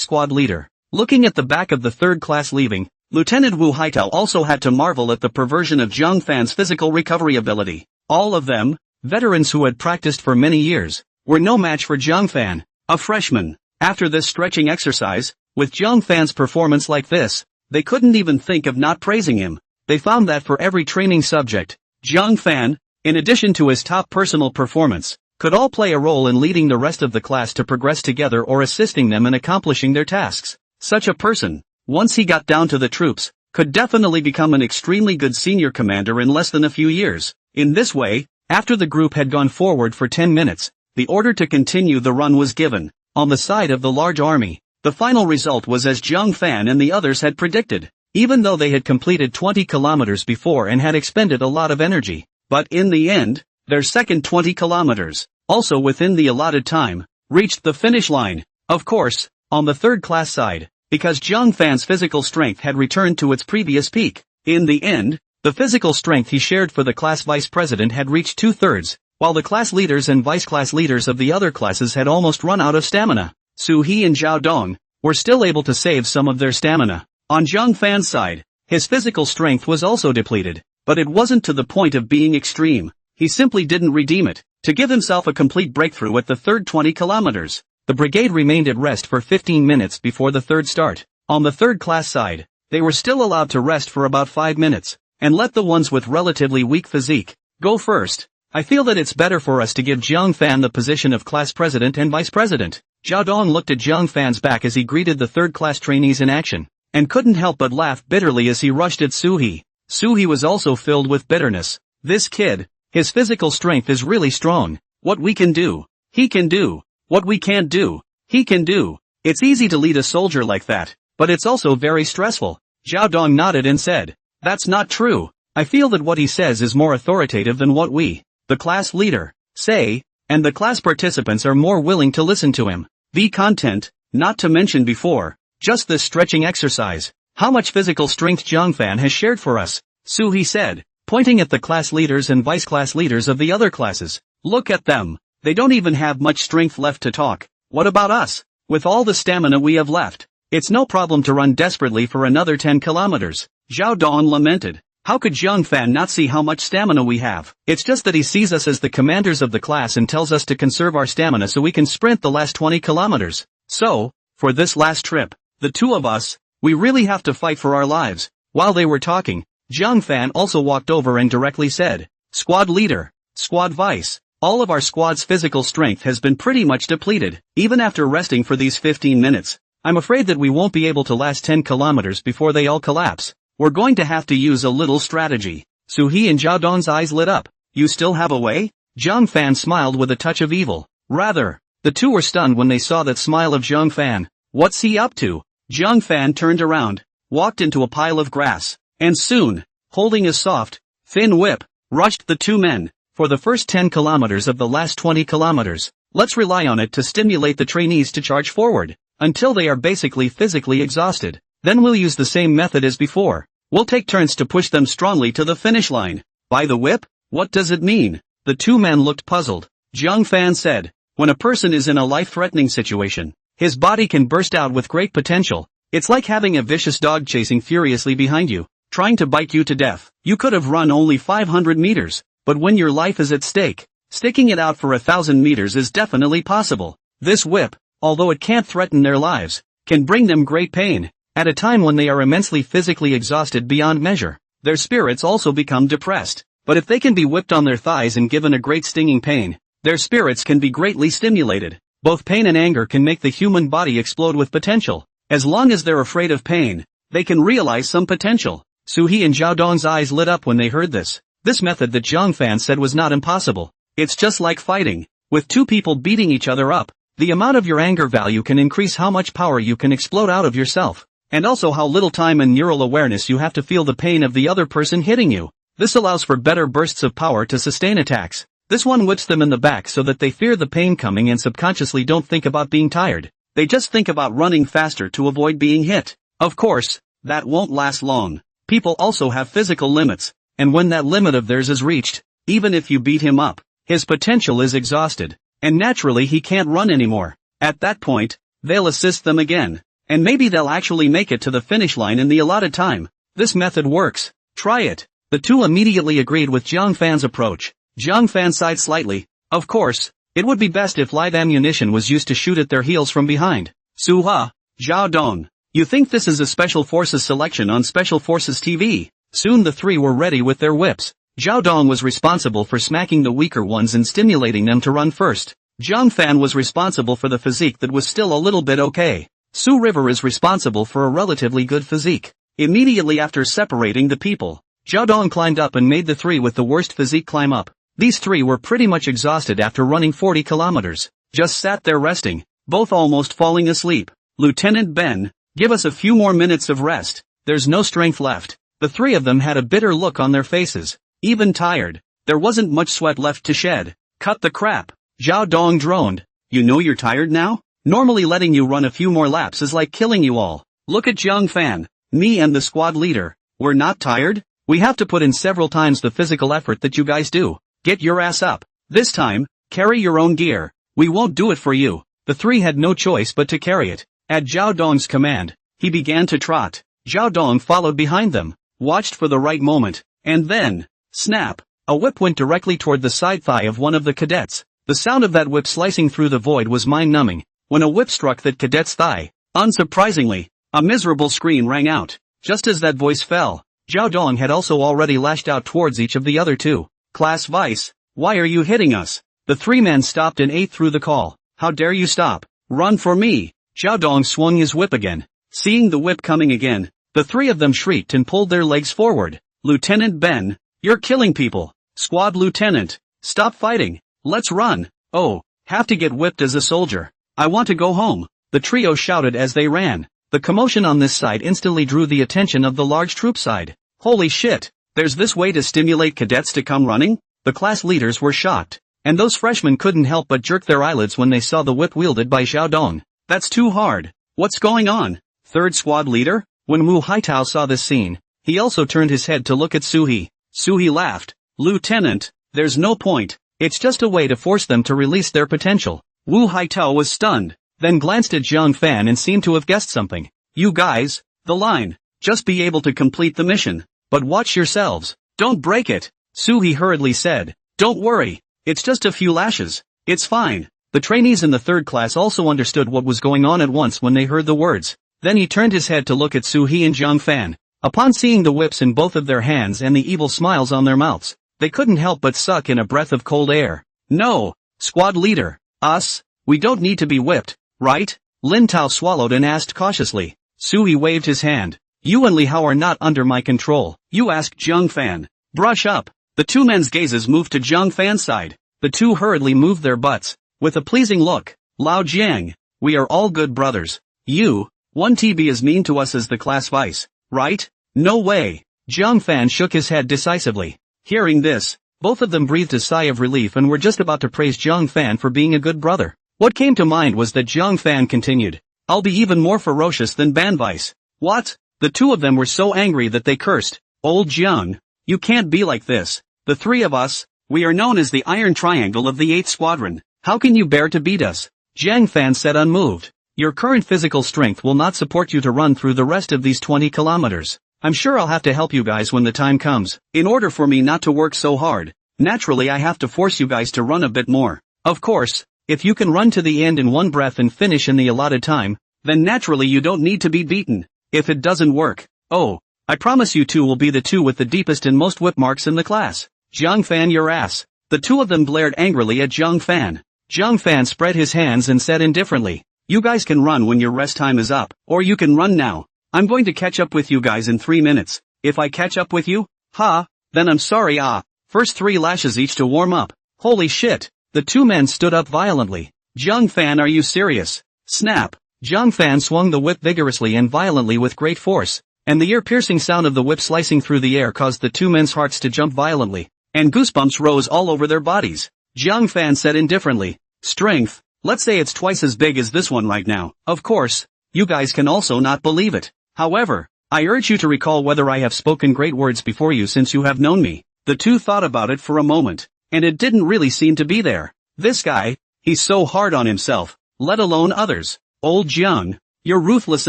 squad leader. Looking at the back of the third class leaving, Lieutenant Wu Haitao also had to marvel at the perversion of Zhang Fan's physical recovery ability. All of them, veterans who had practiced for many years, were no match for Zhang Fan, a freshman. After this stretching exercise, with Zhang Fan's performance like this, they couldn't even think of not praising him. They found that for every training subject, Zhang Fan, in addition to his top personal performance, could all play a role in leading the rest of the class to progress together or assisting them in accomplishing their tasks. Such a person, once he got down to the troops, could definitely become an extremely good senior commander in less than a few years. In this way, after the group had gone forward for 10 minutes, the order to continue the run was given. On the side of the large army, the final result was as Zhang Fan and the others had predicted, even though they had completed 20 kilometers before and had expended a lot of energy. But in the end, their second 20 kilometers, also within the allotted time, reached the finish line. Of course, on the third class side, because Zhang Fan's physical strength had returned to its previous peak. In the end, the physical strength he shared for the class vice president had reached 2/3, while the class leaders and vice class leaders of the other classes had almost run out of stamina. Su He and Zhao Dong were still able to save some of their stamina. On Zhang Fan's side, His physical strength was also depleted, but it wasn't to the point of being extreme. He simply didn't redeem it, to give himself a complete breakthrough at the third 20 kilometers. The brigade remained at rest for 15 minutes before the third start. On the third class side, they were still allowed to rest for about 5 minutes, and let the ones with relatively weak physique go first. I feel that it's better for us to give Jiang Fan the position of class president and vice president. Zhao Dong looked at Jiang Fan's back as he greeted the third-class trainees in action, and couldn't help but laugh bitterly as he rushed at Suhi. Suhi was also filled with bitterness. This kid, his physical strength is really strong. What we can do, he can do. What we can't do, he can do. It's easy to lead a soldier like that, but it's also very stressful. Zhao Dong nodded and said, "That's not true. I feel that what he says is more authoritative than what we, the class leader, say, and the class participants are more willing to listen to him. The content, not to mention before, just this stretching exercise. How much physical strength Jiang Fan has shared for us," Suhi said, pointing at the class leaders and vice class leaders of the other classes. "Look at them. They don't even have much strength left to talk. What about us? With all the stamina we have left, it's no problem to run desperately for another 10 kilometers. Zhao Dong lamented. How could Jiang Fan not see how much stamina we have? It's just that he sees us as the commanders of the class and tells us to conserve our stamina so we can sprint the last 20 kilometers. So, for this last trip, the two of us, we really have to fight for our lives." While they were talking, Jiang Fan also walked over and directly said, "Squad leader, squad vice, all of our squad's physical strength has been pretty much depleted. Even after resting for these 15 minutes, I'm afraid that we won't be able to last 10 kilometers before they all collapse. We're going to have to use a little strategy." Suhi and Zhao Dong's eyes lit up. "You still have a way?" Jiang Fan smiled with a touch of evil. Rather, the two were stunned when they saw that smile of Jiang Fan. What's he up to? Jiang Fan turned around, walked into a pile of grass, and soon, holding a soft, thin whip, rushed the two men. "For the first 10 kilometers of the last 20 kilometers, let's rely on it to stimulate the trainees to charge forward, until they are basically physically exhausted. Then we'll use the same method as before. We'll take turns to push them strongly to the finish line." "By the whip? What does it mean?" The two men looked puzzled. Jiang Fan said, "When a person is in a life-threatening situation, his body can burst out with great potential. It's like having a vicious dog chasing furiously behind you, trying to bite you to death. You could have run only 500 meters, but when your life is at stake, sticking it out for 1,000 meters is definitely possible. This whip, although it can't threaten their lives, can bring them great pain. At a time when they are immensely physically exhausted beyond measure, their spirits also become depressed. But if they can be whipped on their thighs and given a great stinging pain, their spirits can be greatly stimulated. Both pain and anger can make the human body explode with potential. As long as they're afraid of pain, they can realize some potential." Suhi and Zhao Dong's eyes lit up when they heard this. This method that Jiang Fan said was not impossible. It's just like fighting. With two people beating each other up, the amount of your anger value can increase how much power you can explode out of yourself, and also how little time and neural awareness you have to feel the pain of the other person hitting you. This allows for better bursts of power to sustain attacks. This one whips them in the back so that they fear the pain coming and subconsciously don't think about being tired. They just think about running faster to avoid being hit. Of course, that won't last long. People also have physical limits, and when that limit of theirs is reached, even if you beat him up, his potential is exhausted, and naturally he can't run anymore. At that point, they'll assist them again, and maybe they'll actually make it to the finish line in the allotted time. This method works. Try it. The two immediately agreed with Jiang Fan's approach. Jiang Fan sighed slightly. Of course, it would be best if live ammunition was used to shoot at their heels from behind. Suha, Zhao Dong, you think this is a Special Forces selection on Special Forces TV? Soon the three were ready with their whips. Zhao Dong was responsible for smacking the weaker ones and stimulating them to run first. Jiang Fan was responsible for the physique that was still a little bit okay. Su River is responsible for a relatively good physique. Immediately after separating the people, Zhao Dong climbed up and made the three with the worst physique climb up. These three were pretty much exhausted after running 40 kilometers. Just sat there resting, both almost falling asleep. "Lieutenant Ben, give us a few more minutes of rest. There's no strength left." The three of them had a bitter look on their faces. Even tired, there wasn't much sweat left to shed. "Cut the crap," Zhao Dong droned. "You know you're tired now? Normally letting you run a few more laps is like killing you all. Look at Jiang Fan, me and the squad leader. We're not tired? We have to put in several times the physical effort that you guys do. Get your ass up. This time, carry your own gear. We won't do it for you." The three had no choice but to carry it. At Zhao Dong's command, he began to trot. Zhao Dong followed behind them, watched for the right moment, and then, snap, a whip went directly toward the side thigh of one of the cadets. The sound of that whip slicing through the void was mind-numbing. When a whip struck that cadet's thigh, unsurprisingly, a miserable scream rang out. Just as that voice fell, Zhao Dong had also already lashed out towards each of the other two. Class Vice, why are you hitting us? The three men stopped and ate through the call. How dare you stop? Run for me! Zhao Dong swung his whip again. Seeing the whip coming again, the three of them shrieked and pulled their legs forward. Lieutenant Ben, you're killing people. Squad Lieutenant, stop fighting. Let's run. Oh, have to get whipped as a soldier. I want to go home. The trio shouted as they ran. The commotion on this side instantly drew the attention of the large troop side. Holy shit, there's this way to stimulate cadets to come running? The class leaders were shocked, and those freshmen couldn't help but jerk their eyelids when they saw the whip wielded by Zhao Dong. That's too hard. What's going on? Third squad leader? When Wu Haitao saw this scene, he also turned his head to look at Suhi. Suhi laughed. Lieutenant, there's no point. It's just a way to force them to release their potential. Wu Haitao was stunned, then glanced at Zhang Fan and seemed to have guessed something. You guys, the line. Just be able to complete the mission. But watch yourselves. Don't break it. Suhi hurriedly said. Don't worry. It's just a few lashes. It's fine. The trainees in the third class also understood what was going on at once when they heard the words. Then he turned his head to look at Suhi and Zhang Fan. Upon seeing the whips in both of their hands and the evil smiles on their mouths, they couldn't help but suck in a breath of cold air. No, squad leader, us, we don't need to be whipped, right? Lin Tao swallowed and asked cautiously. Suhi waved his hand. You and Li Hao are not under my control. You asked Zhang Fan. Brush up. The two men's gazes moved to Zhang Fan's side. The two hurriedly moved their butts, with a pleasing look. Lao Jiang, we are all good brothers. You, 1TB is mean to us as the class vice, right? No way. Zhang Fan shook his head decisively. Hearing this, both of them breathed a sigh of relief and were just about to praise Zhang Fan for being a good brother. What came to mind was that Zhang Fan continued. I'll be even more ferocious than Ban Vice. What? The two of them were so angry that they cursed. Old Jiang, you can't be like this. The three of us, we are known as the Iron Triangle of the 8th Squadron. How can you bear to beat us? Zhang Fan said unmoved. Your current physical strength will not support you to run through the rest of these 20 kilometers. I'm sure I'll have to help you guys when the time comes. In order for me not to work so hard, naturally I have to force you guys to run a bit more. Of course, if you can run to the end in one breath and finish in the allotted time, then naturally you don't need to be beaten. If it doesn't work, oh, I promise you two will be the two with the deepest and most whip marks in the class. Zhang Fan your ass. The two of them glared angrily at Zhang Fan. Zhang Fan spread his hands and said indifferently, you guys can run when your rest time is up, or you can run now. I'm going to catch up with you guys in 3 minutes. If I catch up with you, then I'm sorry First 3 lashes each to warm up. Holy shit. The two men stood up violently. Zhang Fan are you serious? Snap. Zhang Fan swung the whip vigorously and violently with great force, and the ear-piercing sound of the whip slicing through the air caused the two men's hearts to jump violently, and goosebumps rose all over their bodies. Zhang Fan said indifferently, strength, let's say it's twice as big as this one right now. Of course, you guys can also not believe it. However, I urge you to recall whether I have spoken great words before you since you have known me. The two thought about it for a moment, and it didn't really seem to be there. This guy, he's so hard on himself, let alone others. Old Jiang, you're ruthless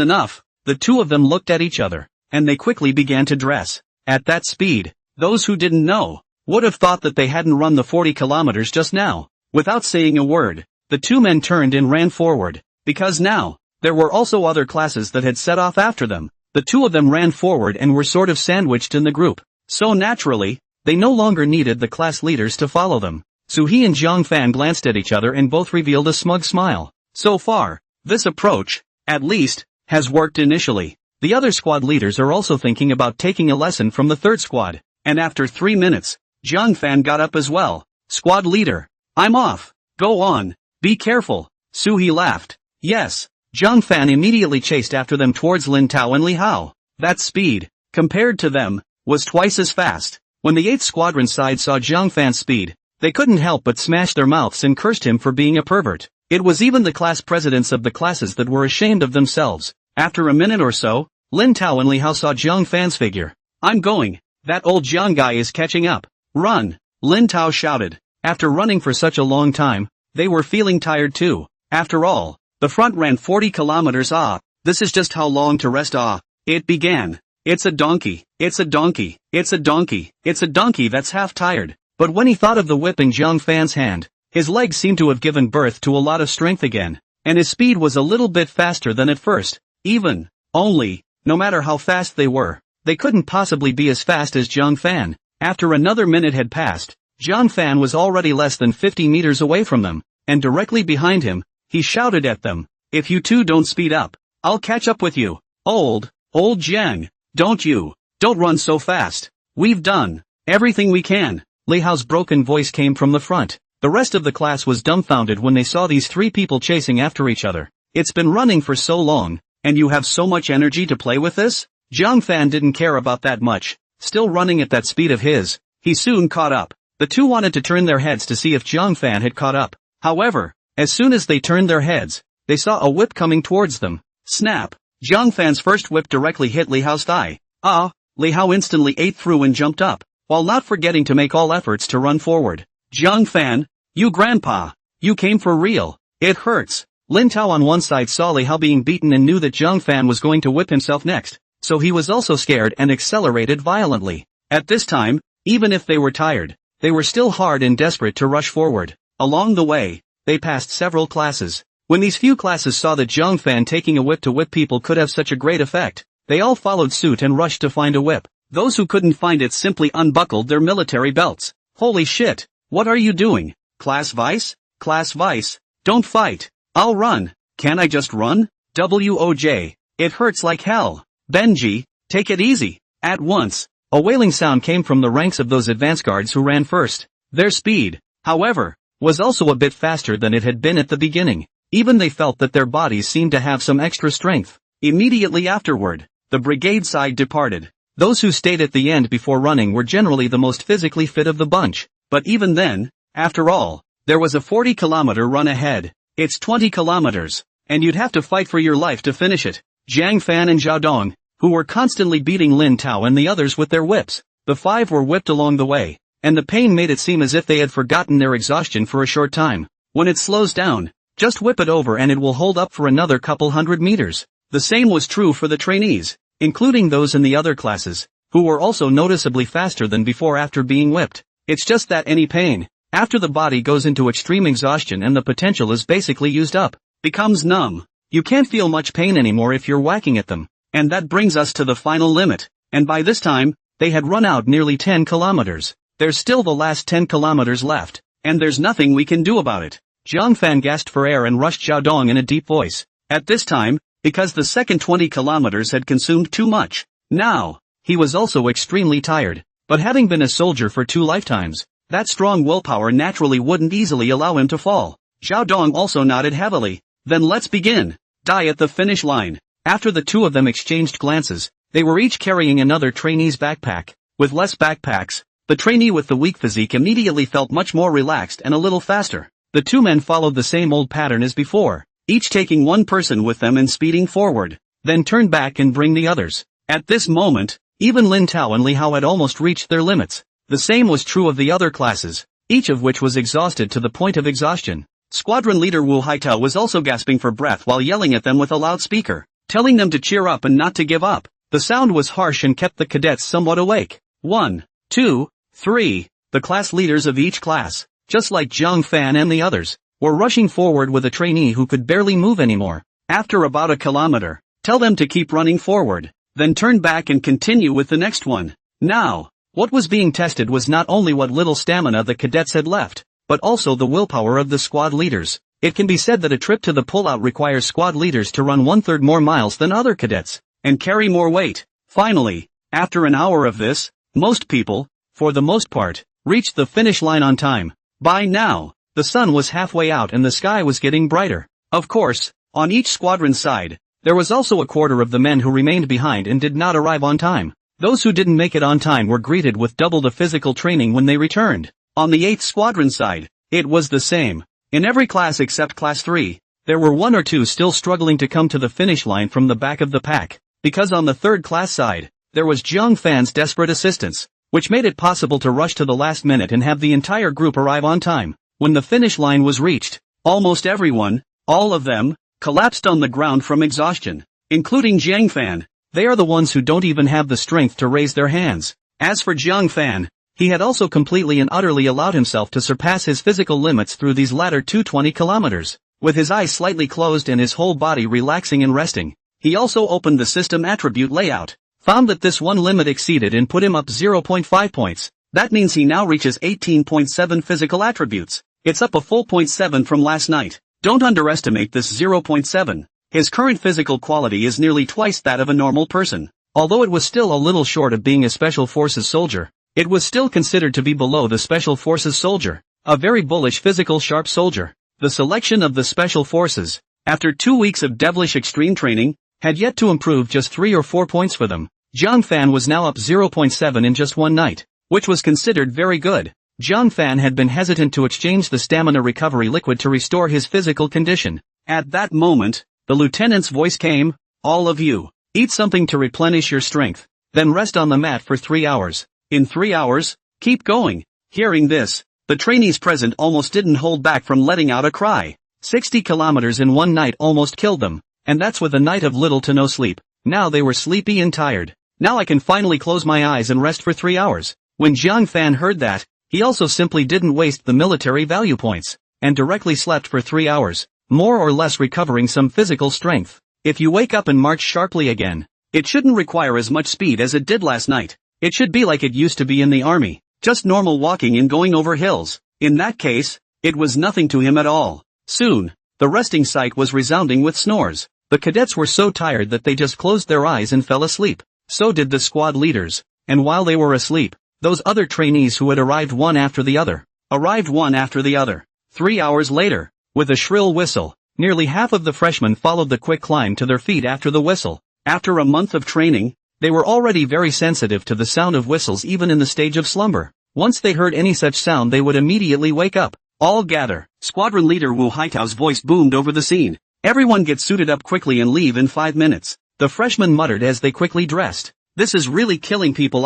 enough. The two of them looked at each other, and they quickly began to dress. At that speed, those who didn't know would have thought that they hadn't run the 40 kilometers just now. Without saying a word, the two men turned and ran forward, because now, there were also other classes that had set off after them. The two of them ran forward and were sort of sandwiched in the group. So naturally, they no longer needed the class leaders to follow them. Suhi and Zhang Fan glanced at each other and both revealed a smug smile. So far, this approach, at least, has worked initially. The other squad leaders are also thinking about taking a lesson from the third squad. And after 3 minutes, Zhang Fan got up as well. Squad leader, I'm off. Go on. Be careful. Suhi laughed. Yes. Zhang Fan immediately chased after them towards Lin Tao and Li Hao. That speed, compared to them, was twice as fast. When the 8th Squadron side saw Zhang Fan's speed, they couldn't help but smash their mouths and cursed him for being a pervert. It was even the class presidents of the classes that were ashamed of themselves. After a minute or so, Lin Tao and Li Hao saw Zhang Fan's figure. I'm going. That old Zhang guy is catching up. Run! Lin Tao shouted. After running for such a long time, they were feeling tired too. After all, the front ran 40 kilometers. This is just how long to rest. It began. It's a donkey, it's a donkey, it's a donkey, it's a donkey that's half tired. But when he thought of the whip in Zhang Fan's hand, his legs seemed to have given birth to a lot of strength again, and his speed was a little bit faster than at first. No matter how fast they were, they couldn't possibly be as fast as Zhang Fan. After another minute had passed, Zhang Fan was already less than 50 meters away from them, and directly behind him, he shouted at them, "If you two don't speed up, I'll catch up with you. Old Jiang, don't run so fast. We've done everything we can." Li Hao's broken voice came from the front. The rest of the class was dumbfounded when they saw these three people chasing after each other. "It's been running for so long, and you have so much energy to play with this?" Zhang Fan didn't care about that much. Still running at that speed of his, he soon caught up. The two wanted to turn their heads to see if Zhang Fan had caught up. However, as soon as they turned their heads, they saw a whip coming towards them. Snap! Zhang Fan's first whip directly hit Li Hao's thigh. Li Hao instantly ate through and jumped up, while not forgetting to make all efforts to run forward. "Zhang Fan, you grandpa, you came for real. It hurts." Lin Tao on one side saw Li Hao being beaten and knew that Zhang Fan was going to whip himself next, so he was also scared and accelerated violently. At this time, even if they were tired, they were still hard and desperate to rush forward. Along the way, they passed several classes. When these few classes saw that Zhang Fan taking a whip to whip people could have such a great effect, they all followed suit and rushed to find a whip. Those who couldn't find it simply unbuckled their military belts. "Holy shit, what are you doing? Class Vice? Class Vice, don't fight. I'll run. Can't I just run? WOJ, it hurts like hell. Benji, take it easy." At once, a wailing sound came from the ranks of those advance guards who ran first. Their speed, however, was also a bit faster than it had been at the beginning. Even they felt that their bodies seemed to have some extra strength. Immediately afterward, the brigade side departed. Those who stayed at the end before running were generally the most physically fit of the bunch. But even then, after all, there was a 40-kilometer run ahead. It's 20 kilometers, and you'd have to fight for your life to finish it. Zhang Fan and Zhao Dong, who were constantly beating Lin Tao and the others with their whips. The five were whipped along the way, and the pain made it seem as if they had forgotten their exhaustion for a short time. When it slows down, just whip it over and it will hold up for another couple hundred meters. The same was true for the trainees, including those in the other classes, who were also noticeably faster than before after being whipped. It's just that any pain, after the body goes into extreme exhaustion and the potential is basically used up, becomes numb. You can't feel much pain anymore if you're whacking at them. And that brings us to the final limit. And by this time, they had run out nearly 10 kilometers. There's still the last 10 kilometers left, and there's nothing we can do about it. Zhang Fan gasped for air and rushed Zhao Dong in a deep voice. At this time, because the second 20 kilometers had consumed too much. Now, he was also extremely tired. But having been a soldier for 2 lifetimes, that strong willpower naturally wouldn't easily allow him to fall. Zhao Dong also nodded heavily. "Then let's begin. Die at the finish line." After the two of them exchanged glances, they were each carrying another trainee's backpack. With less backpacks, the trainee with the weak physique immediately felt much more relaxed and a little faster. The two men followed the same old pattern as before, each taking one person with them and speeding forward, then turn back and bring the others. At this moment, even Lin Tao and Li Hao had almost reached their limits. The same was true of the other classes, each of which was exhausted to the point of exhaustion. Squadron leader Wu Haitao was also gasping for breath while yelling at them with a loudspeaker, telling them to cheer up and not to give up. The sound was harsh and kept the cadets somewhat awake. 1, 2, 3, the class leaders of each class, just like Zhang Fan and the others, were rushing forward with a trainee who could barely move anymore. After about a kilometer, tell them to keep running forward, then turn back and continue with the next one. Now, what was being tested was not only what little stamina the cadets had left, but also the willpower of the squad leaders. It can be said that a trip to the pullout requires squad leaders to run 1/3 more miles than other cadets, and carry more weight. Finally, after an hour of this, most people, for the most part, reached the finish line on time. By now, the sun was halfway out and the sky was getting brighter. Of course, on each squadron side, there was also a quarter of the men who remained behind and did not arrive on time. Those who didn't make it on time were greeted with double the physical training when they returned. On the 8th squadron side, it was the same. In every class except class 3, there were 1 or 2 still struggling to come to the finish line from the back of the pack, because on the 3rd class side, there was Zhang Fan's desperate assistance, which made it possible to rush to the last minute and have the entire group arrive on time. When the finish line was reached, almost everyone, all of them, collapsed on the ground from exhaustion, including Zhang Fan. They are the ones who don't even have the strength to raise their hands. As for Jiang Fan, he had also completely and utterly allowed himself to surpass his physical limits through these latter 220 kilometers. With his eyes slightly closed and his whole body relaxing and resting, he also opened the system attribute layout, found that this one limit exceeded and put him up 0.5 points. That means he now reaches 18.7 physical attributes. It's up a full 0.7 from last night. Don't underestimate this 0.7. His current physical quality is nearly twice that of a normal person. Although it was still a little short of being a Special Forces soldier, it was still considered to be below the Special Forces soldier, a very bullish physical sharp soldier. The selection of the Special Forces, after 2 weeks of devilish extreme training, had yet to improve just 3 or 4 points for them. Jiang Fan was now up 0.7 in just one night, which was considered very good. Jiang Fan had been hesitant to exchange the stamina recovery liquid to restore his physical condition. At that moment, the lieutenant's voice came, "All of you, eat something to replenish your strength, then rest on the mat for 3 hours. In 3 hours, keep going." Hearing this, the trainees present almost didn't hold back from letting out a cry. 60 kilometers in one night almost killed them, and that's with a night of little to no sleep. Now they were sleepy and tired. Now I can finally close my eyes and rest for 3 hours. When Jiang Fan heard that, he also simply didn't waste the military value points, and directly slept for 3 hours, more or less recovering some physical strength. If you wake up and march sharply again, it shouldn't require as much speed as it did last night. It should be like it used to be in the army, just normal walking and going over hills. In that case, it was nothing to him at all. Soon, the resting site was resounding with snores. The cadets were so tired that they just closed their eyes and fell asleep. So did the squad leaders. And while they were asleep, those other trainees who had arrived one after the other. 3 hours later, with a shrill whistle, nearly half of the freshmen followed the quick climb to their feet after the whistle. After a month of training, they were already very sensitive to the sound of whistles even in the stage of slumber. Once they heard any such sound they would immediately wake up. "All gather." Squadron leader Wu Haitao's voice boomed over the scene. "Everyone get suited up quickly and leave in 5 minutes. The freshmen muttered as they quickly dressed. "This is really killing people.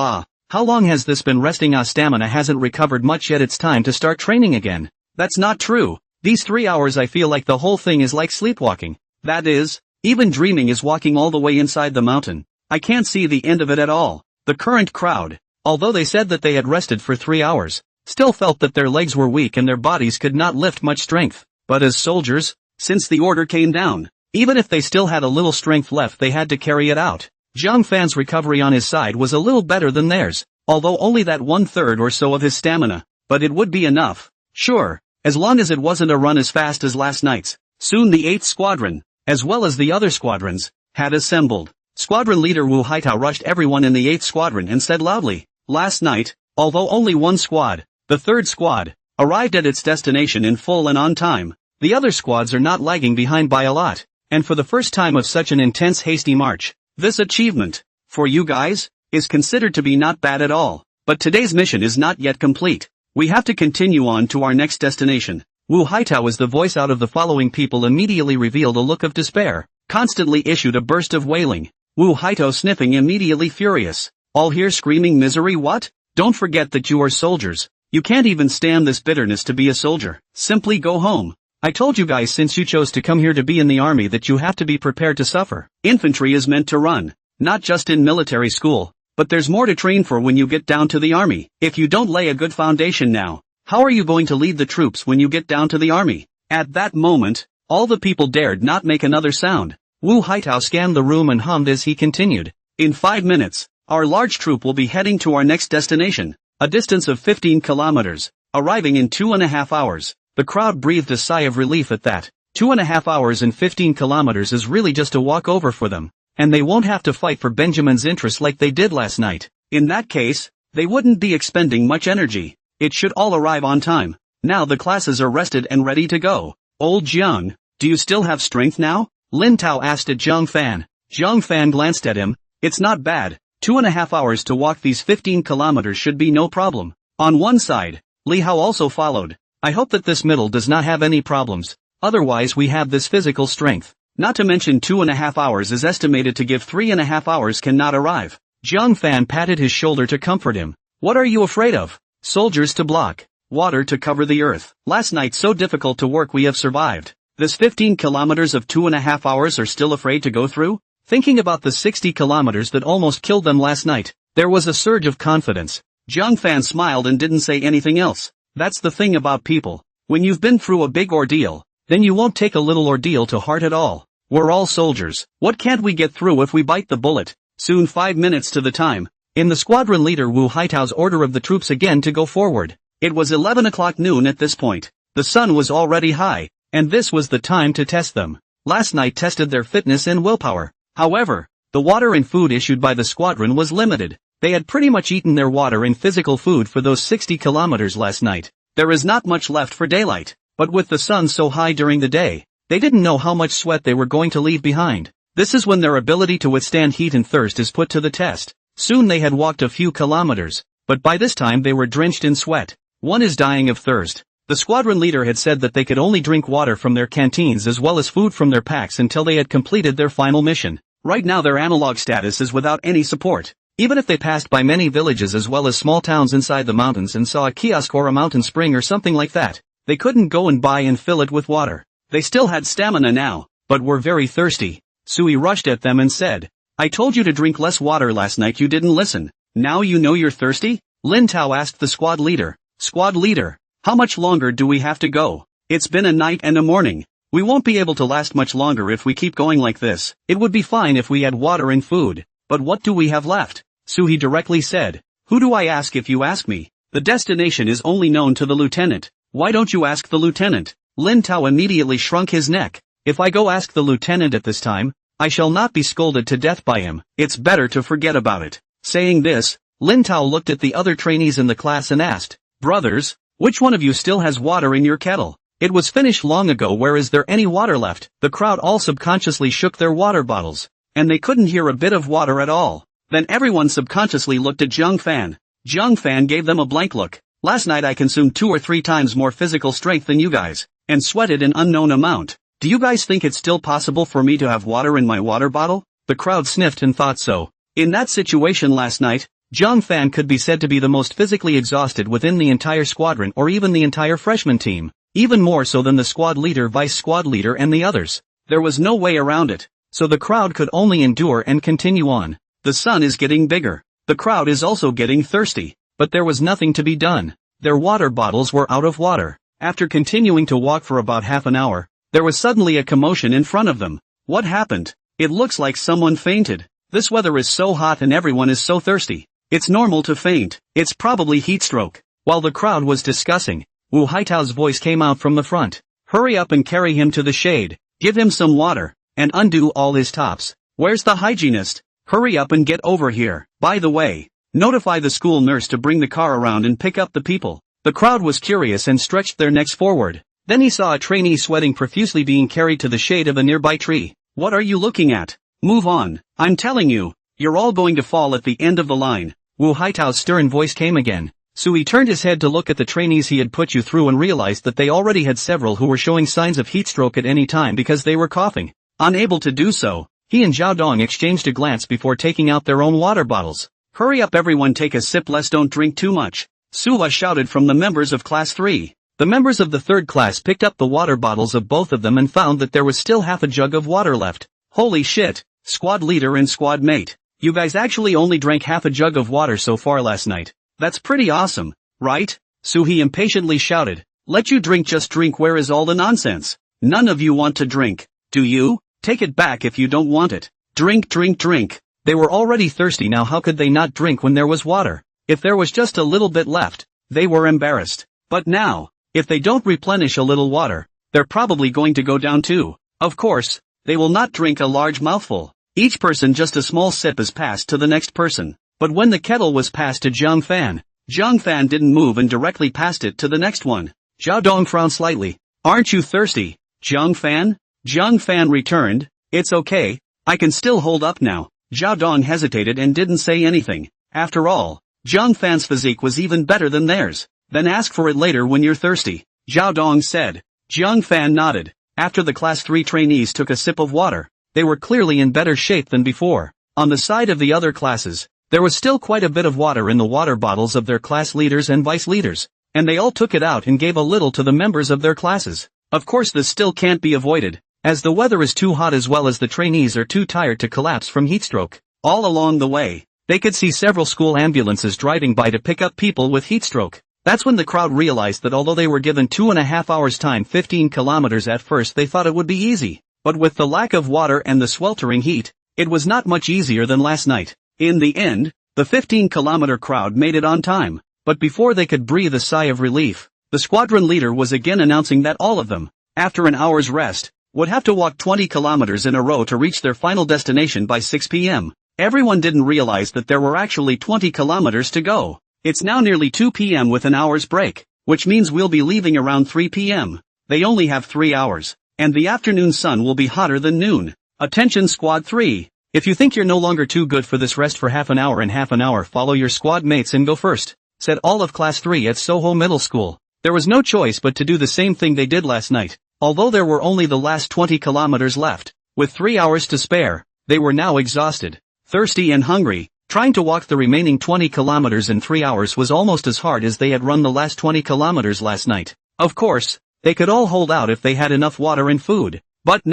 How long has this been resting? Stamina hasn't recovered much yet. It's time to start training again." "That's not true. These 3 hours I feel like the whole thing is like sleepwalking. That is, even dreaming is walking all the way inside the mountain. I can't see the end of it at all." The current crowd, although they said that they had rested for 3 hours, still felt that their legs were weak and their bodies could not lift much strength. But as soldiers, since the order came down, even if they still had a little strength left they had to carry it out. Jiang Fan's recovery on his side was a little better than theirs, although only that 1/3 or so of his stamina, but it would be enough. Sure, as long as it wasn't a run as fast as last night's. Soon the 8th Squadron, as well as the other squadrons, had assembled. Squadron leader Wu Haitao rushed everyone in the 8th Squadron and said loudly, "Last night, although only one squad, the 3rd Squad, arrived at its destination in full and on time, the other squads are not lagging behind by a lot, and for the first time of such an intense hasty march, this achievement, for you guys, is considered to be not bad at all. But today's mission is not yet complete. We have to continue on to our next destination." Wu Haitao, as the voice out of the following people immediately revealed a look of despair, constantly issued a burst of wailing. Wu Haitao sniffing, immediately furious. "All here screaming misery? What? Don't forget that you are soldiers. You can't even stand this bitterness to be a soldier. Simply go home. I told you guys since you chose to come here to be in the army that you have to be prepared to suffer. Infantry is meant to run, not just in military school, but there's more to train for when you get down to the army. If you don't lay a good foundation now, how are you going to lead the troops when you get down to the army?" At that moment, all the people dared not make another sound. Wu Haitao scanned the room and hummed as he continued. "In 5 minutes, our large troop will be heading to our next destination, a distance of 15 kilometers, arriving in 2.5 hours. The crowd breathed a sigh of relief at that. 2.5 hours and 15 kilometers is really just a walk over for them, and they won't have to fight for Benjamin's interest like they did last night. In that case, they wouldn't be expending much energy. It should all arrive on time. Now the classes are rested and ready to go. Old Jiang, do you still have strength now?" Lin Tao asked at Jiang Fan. Jiang Fan glanced at him. "It's not bad. 2.5 hours to walk these 15 kilometers should be no problem." On one side, Li Hao also followed. "I hope that this middle does not have any problems, otherwise we have this physical strength. Not to mention 2.5 hours is estimated to give 3.5 hours cannot arrive." Jiang Fan patted his shoulder to comfort him. "What are you afraid of? Soldiers to block, water to cover the earth. Last night so difficult to work we have survived. This 15 kilometers of 2.5 hours are still afraid to go through? Thinking about the 60 kilometers that almost killed them last night, there was a surge of confidence. Zhang Fan smiled and didn't say anything else. That's the thing about people. When you've been through a big ordeal, then you won't take a little ordeal to heart at all. We're all soldiers. What can't we get through if we bite the bullet? Soon 5 minutes to the time. In the squadron leader Wu Haitao's order of the troops again to go forward. It was 11 o'clock noon at this point. The sun was already high, and this was the time to test them. Last night tested their fitness and willpower. However, the water and food issued by the squadron was limited. They had pretty much eaten their water and physical food for those 60 kilometers last night. There is not much left for daylight, but with the sun so high during the day, they didn't know how much sweat they were going to leave behind. This is when their ability to withstand heat and thirst is put to the test. Soon they had walked a few kilometers, but by this time they were drenched in sweat. One is dying of thirst. The squadron leader had said that they could only drink water from their canteens as well as food from their packs until they had completed their final mission. Right now their analog status is without any support. Even if they passed by many villages as well as small towns inside the mountains and saw a kiosk or a mountain spring or something like that, they couldn't go and buy and fill it with water. They still had stamina now, but were very thirsty. Sui rushed at them and said, "I told you to drink less water last night, you didn't listen. Now you know you're thirsty?" Lin Tao asked the squad leader. "Squad leader, how much longer do we have to go? It's been a night and a morning. We won't be able to last much longer if we keep going like this. It would be fine if we had water and food, but what do we have left?" Sui directly said, "Who do I ask if you ask me? The destination is only known to the lieutenant. Why don't you ask the lieutenant?" Lin Tao immediately shrunk his neck. "If I go ask the lieutenant at this time, I shall not be scolded to death by him. It's better to forget about it." Saying this, Lin Tao looked at the other trainees in the class and asked, "Brothers, which one of you still has water in your kettle? It was finished long ago. Where is there any water left?" The crowd all subconsciously shook their water bottles, and they couldn't hear a bit of water at all. Then everyone subconsciously looked at Zhang Fan. Zhang Fan gave them a blank look. "Last night I consumed 2 or 3 times more physical strength than you guys, and sweated an unknown amount. Do you guys think it's still possible for me to have water in my water bottle?" The crowd sniffed and thought so. In that situation last night, Zhang Fan could be said to be the most physically exhausted within the entire squadron or even the entire freshman team, even more so than the squad leader, vice squad leader and the others. There was no way around it, so the crowd could only endure and continue on. The sun is getting bigger. The crowd is also getting thirsty, but there was nothing to be done. Their water bottles were out of water. After continuing to walk for about half an hour, there was suddenly a commotion in front of them. What happened? It looks like someone fainted. This weather is so hot and everyone is so thirsty. It's normal to faint. It's probably heat stroke. While the crowd was discussing, Wu Haitao's voice came out from the front. "Hurry up and carry him to the shade. Give him some water, and undo all his tops. Where's the hygienist? Hurry up and get over here. By the way, notify the school nurse to bring the car around and pick up the people." The crowd was curious and stretched their necks forward. Then he saw a trainee sweating profusely being carried to the shade of a nearby tree. "What are you looking at? Move on. I'm telling you, you're all going to fall at the end of the line." Wu Haitao's stern voice came again. Sui turned his head to look at the trainees he had put you through and realized that they already had several who were showing signs of heat stroke at any time because they were coughing. Unable to do so, he and Zhao Dong exchanged a glance before taking out their own water bottles. "Hurry up everyone, take a sip, less don't drink too much," Sula shouted from the members of class 3. The members of the third class picked up the water bottles of both of them and found that there was still half a jug of water left. "Holy shit, squad leader and squad mate. You guys actually only drank half a jug of water so far last night. That's pretty awesome, right?" Suhi impatiently shouted. "Let you drink, just drink. Where is all the nonsense? None of you want to drink, do you? Take it back if you don't want it. Drink, drink, drink." They were already thirsty now. How could they not drink when there was water? If there was just a little bit left, they were embarrassed. But now, if they don't replenish a little water, they're probably going to go down too. Of course, they will not drink a large mouthful. Each person just a small sip is passed to the next person. But when the kettle was passed to Zhang Fan didn't move and directly passed it to the next one. Zhao Dong frowned slightly. "Aren't you thirsty, Zhang Fan?" Zhang Fan returned. "It's okay, I can still hold up now." Zhao Dong hesitated and didn't say anything. After all, Zhang Fan's physique was even better than theirs. "Then ask for it later when you're thirsty," Zhao Dong said. Zhang Fan nodded. After the class 3 trainees took a sip of water, they were clearly in better shape than before. On the side of the other classes, there was still quite a bit of water in the water bottles of their class leaders and vice leaders, and they all took it out and gave a little to the members of their classes. Of course this still can't be avoided. as the weather is too hot as well as the trainees are too tired to collapse from heatstroke. All along the way, they could see several school ambulances driving by to pick up people with heatstroke. That's when the crowd realized that although they were given 2.5 hours time 15 kilometers at first they thought it would be easy. But with the lack of water and the sweltering heat, it was not much easier than last night. In the end, the 15-kilometer crowd made it on time. But before they could breathe a sigh of relief, the squadron leader was again announcing that all of them, after an hour's rest, would have to walk 20 kilometers in a row to reach their final destination by 6 p.m. Everyone didn't realize that there were actually 20 kilometers to go. It's now nearly 2 p.m. with an hour's break, which means we'll be leaving around 3 p.m. They only have 3 hours, and the afternoon sun will be hotter than noon. Attention Squad 3. If you think you're no longer too good for this rest for half an hour and half an hour, follow your squad mates and go first, said all of Class 3 at Soho Middle School. There was no choice but to do the same thing they did last night. Although there were only the last 20 kilometers left, with 3 hours to spare, they were now exhausted, thirsty and hungry. Trying to walk the remaining 20 kilometers in 3 hours was almost as hard as they had run the last 20 kilometers last night. Of course, they could all hold out if they had enough water and food. But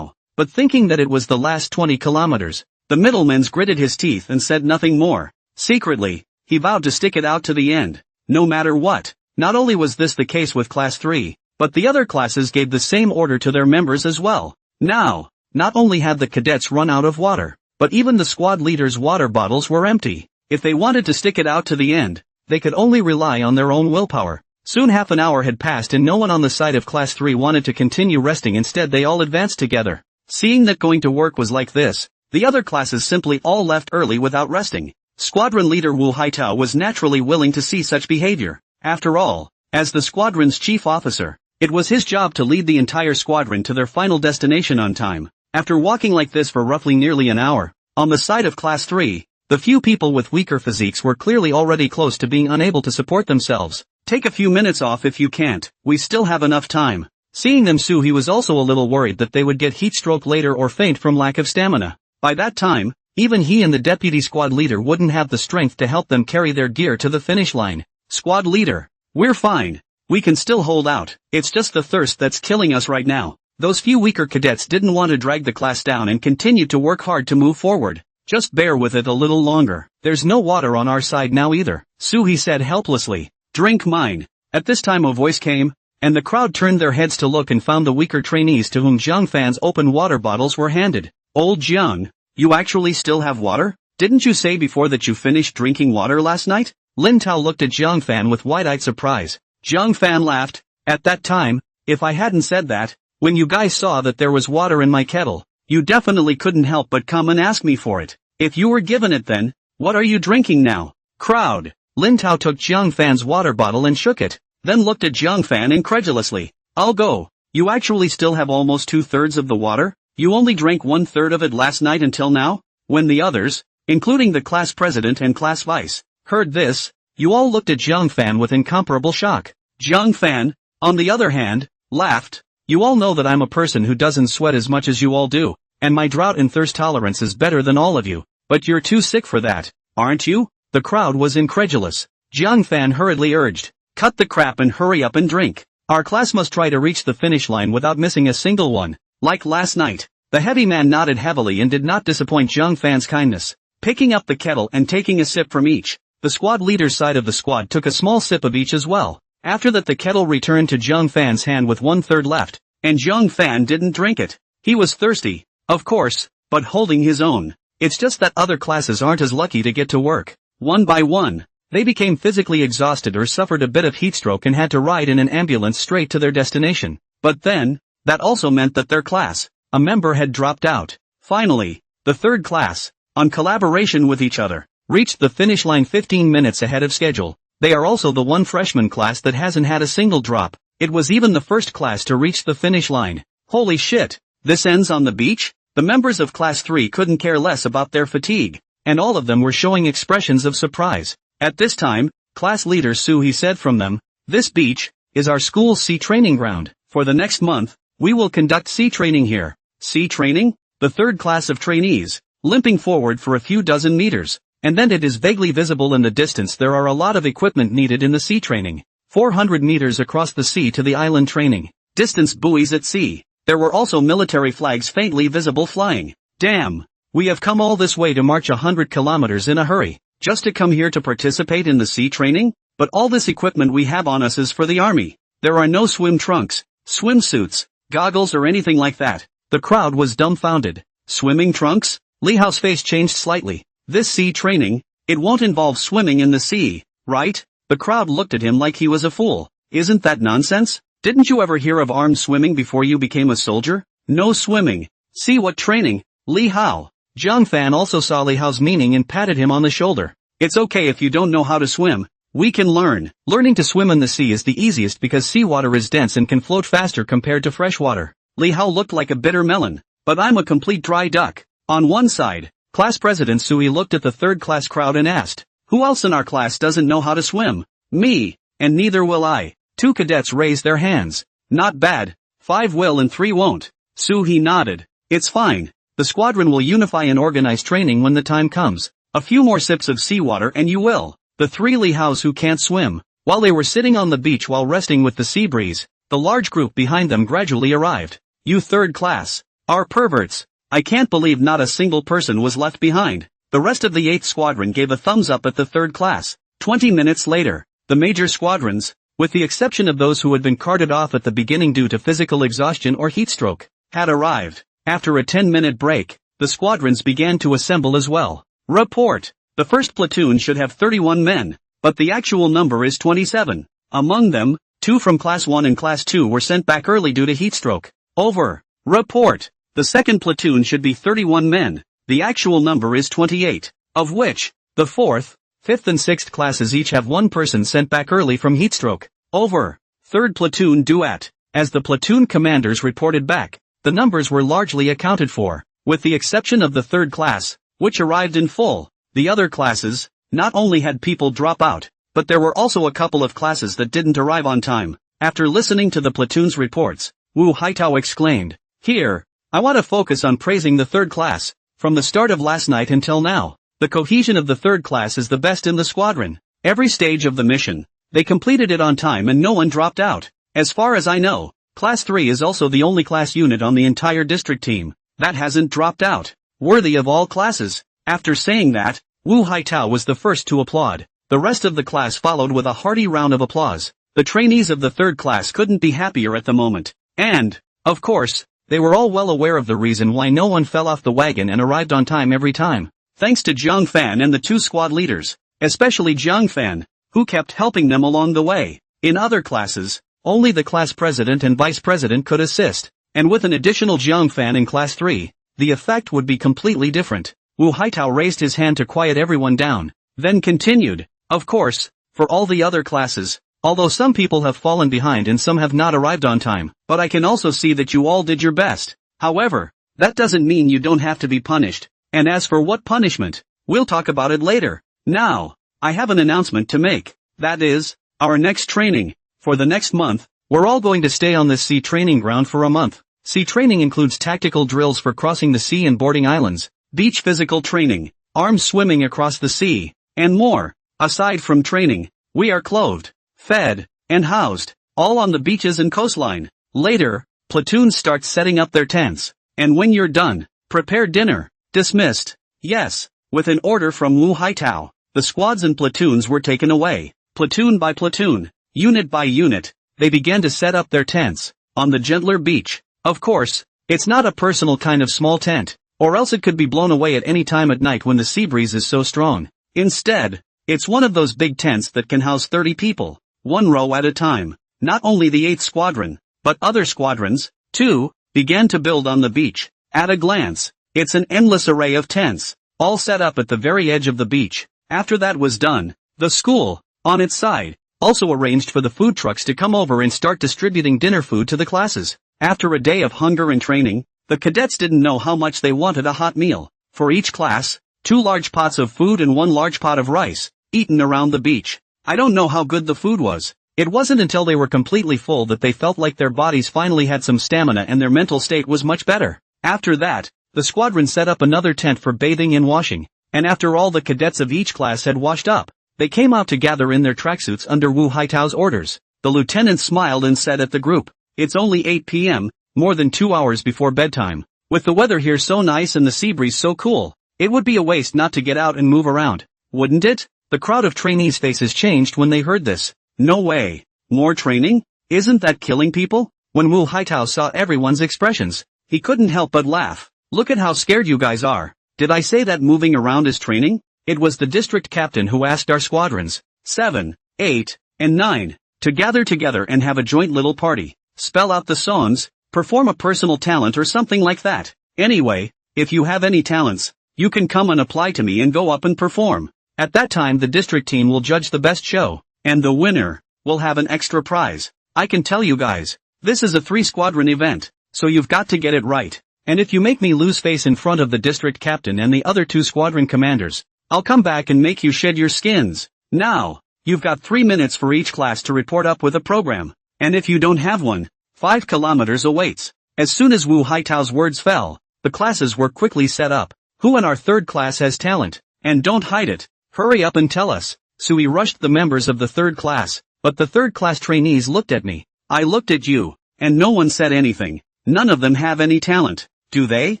thinking that it was the last 20 kilometers, the middleman gritted his teeth and said nothing more. Secretly, he vowed to stick it out to the end, no matter what. Not only was this the case with Class 3, but the other classes gave the same order to their members as well. Now, not only had the cadets run out of water, but even the squad leaders' water bottles were empty. If they wanted to stick it out to the end, they could only rely on their own willpower. Soon half an hour had passed and no one on the side of Class 3 wanted to continue resting. Instead they all advanced together. Seeing that going to work was like this, the other classes simply all left early without resting. Squadron leader Wu Haitao was naturally willing to see such behavior. After all, as the squadron's chief officer, it was his job to lead the entire squadron to their final destination on time. After walking like this for roughly nearly an hour, on the side of Class 3, the few people with weaker physiques were clearly already close to being unable to support themselves. Take a few minutes off if you can't, we still have enough time. Seeing them he was also a little worried that they would get heat stroke later or faint from lack of stamina. By that time, even he and the deputy squad leader wouldn't have the strength to help them carry their gear to the finish line. Squad leader, we're fine. We can still hold out. It's just the thirst that's killing us right now. Those few weaker cadets didn't want to drag the class down and continued to work hard to move forward. Just bear with it a little longer. There's no water on our side now either, Suhi said helplessly. Drink mine. At this time a voice came, and the crowd turned their heads to look and found the weaker trainees to whom Jiang Fan's open water bottles were handed. Old Jiang, you actually still have water? Didn't you say before that you finished drinking water last night? Lin Tao looked at Jiang Fan with wide-eyed surprise. Jiang Fan laughed. At that time, if I hadn't said that, when you guys saw that there was water in my kettle, you definitely couldn't help but come and ask me for it. If you were given it then, what are you drinking now? Crowd. Lin Tao took Jiang Fan's water bottle and shook it, then looked at Jiang Fan incredulously. I'll go. You actually still have almost 2/3 of the water? You only drank 1/3 of it last night until now? When the others, including the class president and class vice, heard this, you all looked at Jiang Fan with incomparable shock. Jiang Fan, on the other hand, laughed. You all know that I'm a person who doesn't sweat as much as you all do, and my drought and thirst tolerance is better than all of you, but you're too sick for that, aren't you? The crowd was incredulous. Jiang Fan hurriedly urged, cut the crap and hurry up and drink. Our class must try to reach the finish line without missing a single one. Like last night, the heavy man nodded heavily and did not disappoint Jiang Fan's kindness. Picking up the kettle and taking a sip from each, the squad leader's side of the squad took a small sip of each as well. After that the kettle returned to Jiang Fan's hand with 1/3 left, and Jiang Fan didn't drink it. He was thirsty, of course, but holding his own. It's just that other classes aren't as lucky to get to work. One by one, they became physically exhausted or suffered a bit of heatstroke and had to ride in an ambulance straight to their destination. But then, that also meant that their class, a member had dropped out. Finally, the third class, on collaboration with each other, reached the finish line 15 minutes ahead of schedule. They are also the one freshman class that hasn't had a single drop. It was even the first class to reach the finish line. Holy shit, this ends on the beach? The members of Class 3 couldn't care less about their fatigue, and all of them were showing expressions of surprise. At this time, class leader Suhi said from them, this beach is our school's sea training ground. For the next month, we will conduct sea training here. Sea training? The third class of trainees, limping forward for a few dozen meters, and then it is vaguely visible in the distance there are a lot of equipment needed in the sea training. 400 meters across the sea to the island training. Distance buoys at sea. There were also military flags faintly visible flying. Damn! We have come all this way to march 100 kilometers in a hurry, just to come here to participate in the sea training? But all this equipment we have on us is for the army. There are no swim trunks, swimsuits, goggles or anything like that. The crowd was dumbfounded. Swimming trunks? Li Hao's face changed slightly. This sea training, it won't involve swimming in the sea, right? The crowd looked at him like he was a fool. Isn't that nonsense? Didn't you ever hear of armed swimming before you became a soldier? No swimming. See what training? Li Hao. Zhang Fan also saw Li Hao's meaning and patted him on the shoulder. It's okay if you don't know how to swim. We can learn. Learning to swim in the sea is the easiest because seawater is dense and can float faster compared to fresh water. Li Hao looked like a bitter melon. But I'm a complete dry duck. On one side, class president Sui looked at the third class crowd and asked, who else in our class doesn't know how to swim? Me. And neither will I. 2 cadets raised their hands. Not bad. 5 will and 3 won't. Sui nodded. It's fine. The squadron will unify and organize training when the time comes. A few more sips of seawater and you will. The 3 Li Haos who can't swim. While they were sitting on the beach while resting with the sea breeze, the large group behind them gradually arrived. You third class are perverts. I can't believe not a single person was left behind. The rest of the 8th squadron gave a thumbs up at the third class. 20 minutes later, the major squadrons, with the exception of those who had been carted off at the beginning due to physical exhaustion or heatstroke, had arrived. After a 10-minute break, the squadrons began to assemble as well. Report. The first platoon should have 31 men, but the actual number is 27. Among them, 2 from Class 1 and Class 2 were sent back early due to heatstroke. Over. Report. The second platoon should be 31 men. The actual number is 28, of which, the 4th, 5th and 6th classes each have 1 person sent back early from heatstroke. Over. Third platoon duet. As the platoon commanders reported back, the numbers were largely accounted for, with the exception of the third class, which arrived in full. The other classes, not only had people drop out, but there were also a couple of classes that didn't arrive on time. After listening to the platoon's reports, Wu Haitao exclaimed, here, I want to focus on praising the third class. From the start of last night until now, the cohesion of the third class is the best in the squadron. Every stage of the mission, they completed it on time and no one dropped out. As far as I know, Class 3 is also the only class unit on the entire district team that hasn't dropped out. Worthy of all classes. After saying that, Wu Haitao was the first to applaud. The rest of the class followed with a hearty round of applause. The trainees of the third class couldn't be happier at the moment. And, of course, they were all well aware of the reason why no one fell off the wagon and arrived on time every time. Thanks to Zhang Fan and the 2 squad leaders, especially Zhang Fan, who kept helping them along the way. In other classes, only the class president and vice president could assist, and with an additional Zhang Fan in Class 3, the effect would be completely different. Wu Haitao raised his hand to quiet everyone down, then continued, of course, for all the other classes, although some people have fallen behind and some have not arrived on time, but I can also see that you all did your best. However, that doesn't mean you don't have to be punished, and as for what punishment, we'll talk about it later. Now, I have an announcement to make. That is, our next training. For the next month, we're all going to stay on this sea training ground for a month. Sea training includes tactical drills for crossing the sea and boarding islands, beach physical training, armed swimming across the sea, and more. Aside from training, we are clothed, fed, and housed, all on the beaches and coastline. Later, platoons start setting up their tents, and when you're done, prepare dinner. Dismissed. Yes, with an order from Wu Haitao, the squads and platoons were taken away. Platoon by platoon, unit by unit, they began to set up their tents, on the gentler beach. Of course, it's not a personal kind of small tent, or else it could be blown away at any time at night when the sea breeze is so strong. Instead, it's one of those big tents that can house 30 people, 1 row at a time. Not only the 8th squadron, but other squadrons, too, began to build on the beach. At a glance, it's an endless array of tents, all set up at the very edge of the beach. After that was done, the school, on its side, also arranged for the food trucks to come over and start distributing dinner food to the classes. After a day of hunger and training, the cadets didn't know how much they wanted a hot meal. For each class, 2 large pots of food and 1 large pot of rice, eaten around the beach. I don't know how good the food was. It wasn't until they were completely full that they felt like their bodies finally had some stamina and their mental state was much better. After that, the squadron set up another tent for bathing and washing, and after all the cadets of each class had washed up, they came out to gather in their tracksuits under Wu Haitao's orders. The lieutenant smiled and said at the group, "It's only 8 p.m., more than 2 hours before bedtime. With the weather here so nice and the sea breeze so cool, it would be a waste not to get out and move around, wouldn't it? The crowd of trainees' faces changed when they heard this. No way. More training? Isn't that killing people? When Wu Haitao saw everyone's expressions, he couldn't help but laugh. Look at how scared you guys are. Did I say that moving around is training? It was the district captain who asked our squadrons, 7, 8, and 9, to gather together and have a joint little party, spell out the songs, perform a personal talent or something like that. Anyway, if you have any talents, you can come and apply to me and go up and perform. At that time the district team will judge the best show, and the winner will have an extra prize. I can tell you guys, this is a 3-squadron event, so you've got to get it right. And if you make me lose face in front of the district captain and the other 2 squadron commanders, I'll come back and make you shed your skins. Now, you've got 3 minutes for each class to report up with a program. And if you don't have one, 5 kilometers awaits. As soon as Wu Haitao's words fell, the classes were quickly set up. Who in our 3rd class has talent? And don't hide it. Hurry up and tell us. Sui rushed the members of the 3rd class, but the 3rd class trainees looked at me. I looked at you, and no one said anything. None of them have any talent, do they?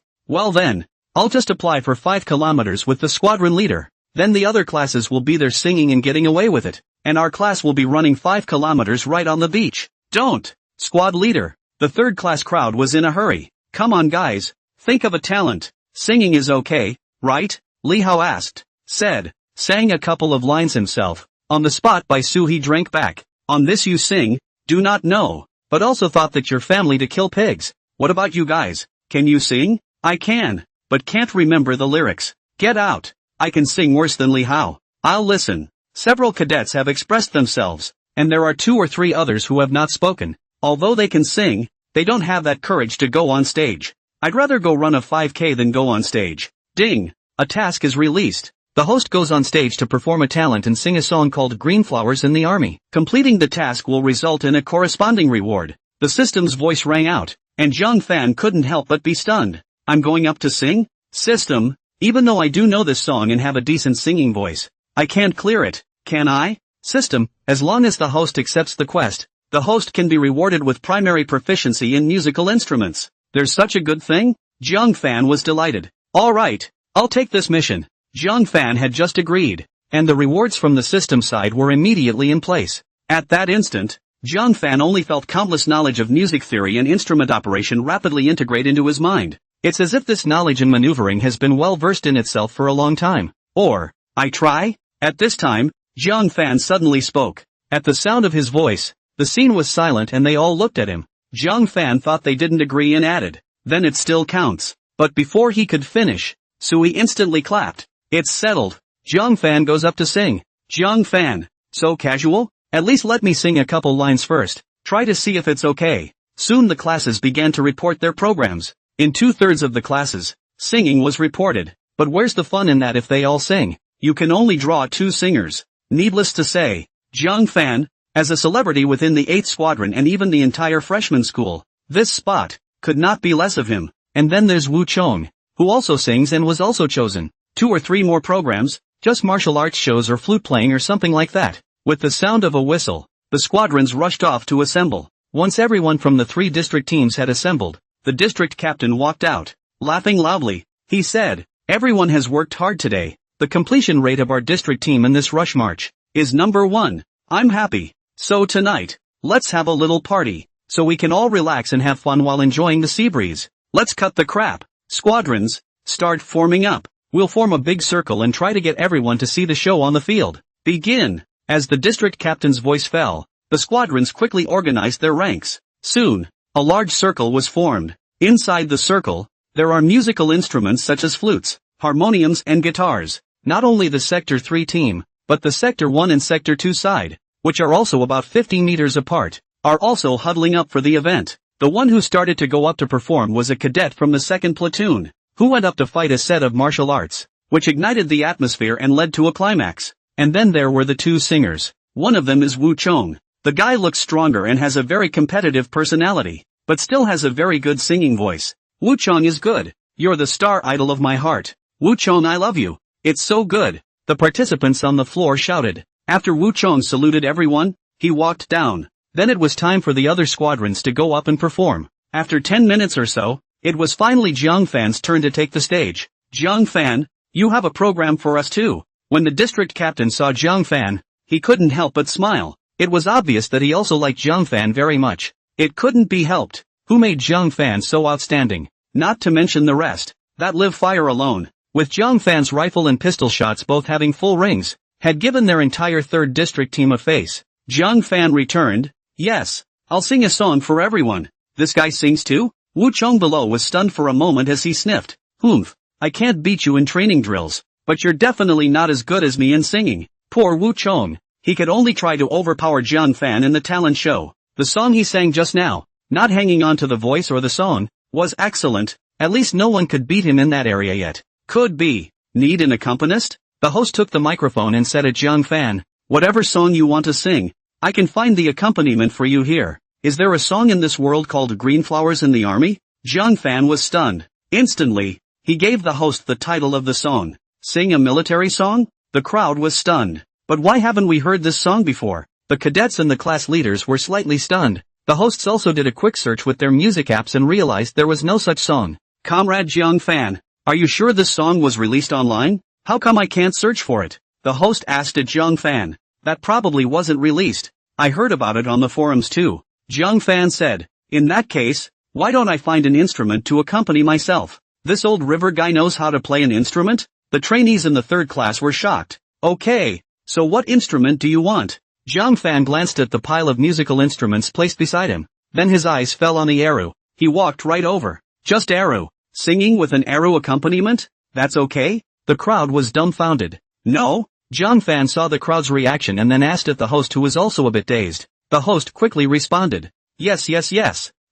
Well then, I'll just apply for 5 kilometers with the squadron leader. Then the other classes will be there singing and getting away with it, and our class will be running 5 kilometers right on the beach. Don't! Squad leader. The 3rd class crowd was in a hurry. Come on guys, think of a talent. Singing is okay, right? Li Hao asked, sang a couple of lines himself. On the spot by Su he drank back. On this you sing, do not know, but also thought that your family to kill pigs. What about you guys? Can you sing? I can, but can't remember the lyrics. Get out. I can sing worse than Li Hao. I'll listen. Several cadets have expressed themselves, and there are 2 or 3 others who have not spoken. Although they can sing, they don't have that courage to go on stage. I'd rather go run a 5K than go on stage. Ding! A task is released. The host goes on stage to perform a talent and sing a song called Green Flowers in the Army. Completing the task will result in a corresponding reward. The system's voice rang out, and Zhang Fan couldn't help but be stunned. I'm going up to sing? System, even though I do know this song and have a decent singing voice, I can't clear it, can I? System, as long as the host accepts the quest, the host can be rewarded with primary proficiency in musical instruments. There's such a good thing? Zhang Fan was delighted. Alright, I'll take this mission. Zhang Fan had just agreed, and the rewards from the system side were immediately in place. At that instant, Zhang Fan only felt countless knowledge of music theory and instrument operation rapidly integrate into his mind. It's as if this knowledge in maneuvering has been well versed in itself for a long time. Or, I try? At this time, Zhang Fan suddenly spoke. At the sound of his voice, the scene was silent and they all looked at him. Zhang Fan thought they didn't agree and added, then it still counts. But before he could finish, Sui instantly clapped. It's settled. Zhang Fan goes up to sing. Zhang Fan, so casual? At least let me sing a couple lines first. Try to see if it's okay. Soon the classes began to report their programs. In 2/3 of the classes, singing was reported. But where's the fun in that if they all sing? You can only draw 2 singers. Needless to say, Zhang Fan, as a celebrity within the 8th Squadron and even the entire freshman school, this spot could not be less of him. And then there's Wu Chong, who also sings and was also chosen. 2 or 3 more programs, just martial arts shows or flute playing or something like that. With the sound of a whistle, the squadrons rushed off to assemble. Once everyone from the 3 district teams had assembled, the district captain walked out, laughing loudly. He said, everyone has worked hard today. The completion rate of our district team in this rush march is number 1. I'm happy. So tonight, let's have a little party, so we can all relax and have fun while enjoying the sea breeze. Let's cut the crap. Squadrons, start forming up. We'll form a big circle and try to get everyone to see the show on the field. Begin. As the district captain's voice fell, the squadrons quickly organized their ranks. Soon, a large circle was formed. Inside the circle, there are musical instruments such as flutes, harmoniums and guitars. Not only the Sector 3 team, but the Sector 1 and Sector 2 side, which are also about 50 meters apart, are also huddling up for the event. The one who started to go up to perform was a cadet from the 2nd platoon, who went up to fight a set of martial arts, which ignited the atmosphere and led to a climax. And then there were the 2 singers. One of them is Wu Chong. The guy looks stronger and has a very competitive personality, but still has a very good singing voice. Wu Chong is good. You're the star idol of my heart. Wu Chong, I love you. It's so good. The participants on the floor shouted. After Wu Chong saluted everyone, he walked down. Then it was time for the other squadrons to go up and perform. After 10 minutes or so, it was finally Jiang Fan's turn to take the stage. Jiang Fan, you have a program for us too. When the district captain saw Jiang Fan, he couldn't help but smile. It was obvious that he also liked Jiang Fan very much. It couldn't be helped. Who made Jiang Fan so outstanding? Not to mention the rest. That live fire alone, with Jiang Fan's rifle and pistol shots both having full rings, had given their entire 3rd district team a face. Jiang Fan returned, yes, I'll sing a song for everyone. This guy sings too? Wu Chong below was stunned for a moment as he sniffed. Humph, I can't beat you in training drills, but you're definitely not as good as me in singing. Poor Wu Chong. He could only try to overpower Jiang Fan in the talent show. The song he sang just now, not hanging on to the voice or the song, was excellent. At least no one could beat him in that area yet. Could be. Need an accompanist? The host took the microphone and said at Jiang Fan, whatever song you want to sing, I can find the accompaniment for you here. Is there a song in this world called Green Flowers in the Army? Jiang Fan was stunned. Instantly, he gave the host the title of the song. Sing a military song? The crowd was stunned. But why haven't we heard this song before? The cadets and the class leaders were slightly stunned. The hosts also did a quick search with their music apps and realized there was no such song. Comrade Jiang Fan, are you sure this song was released online? How come I can't search for it? The host asked at Jiang Fan. That probably wasn't released. I heard about it on the forums too. Jiang Fan said, in that case, why don't I find an instrument to accompany myself? This old river guy knows how to play an instrument? The trainees in the 3rd class were shocked. Okay, so what instrument do you want? Jiang Fan glanced at the pile of musical instruments placed beside him. Then his eyes fell on the arrow. He walked right over. Just arrow. Singing with an arrow accompaniment? That's okay? The crowd was dumbfounded. No? Jiang Fan saw the crowd's reaction and then asked at the host, who was also a bit dazed. The host quickly responded. Yes.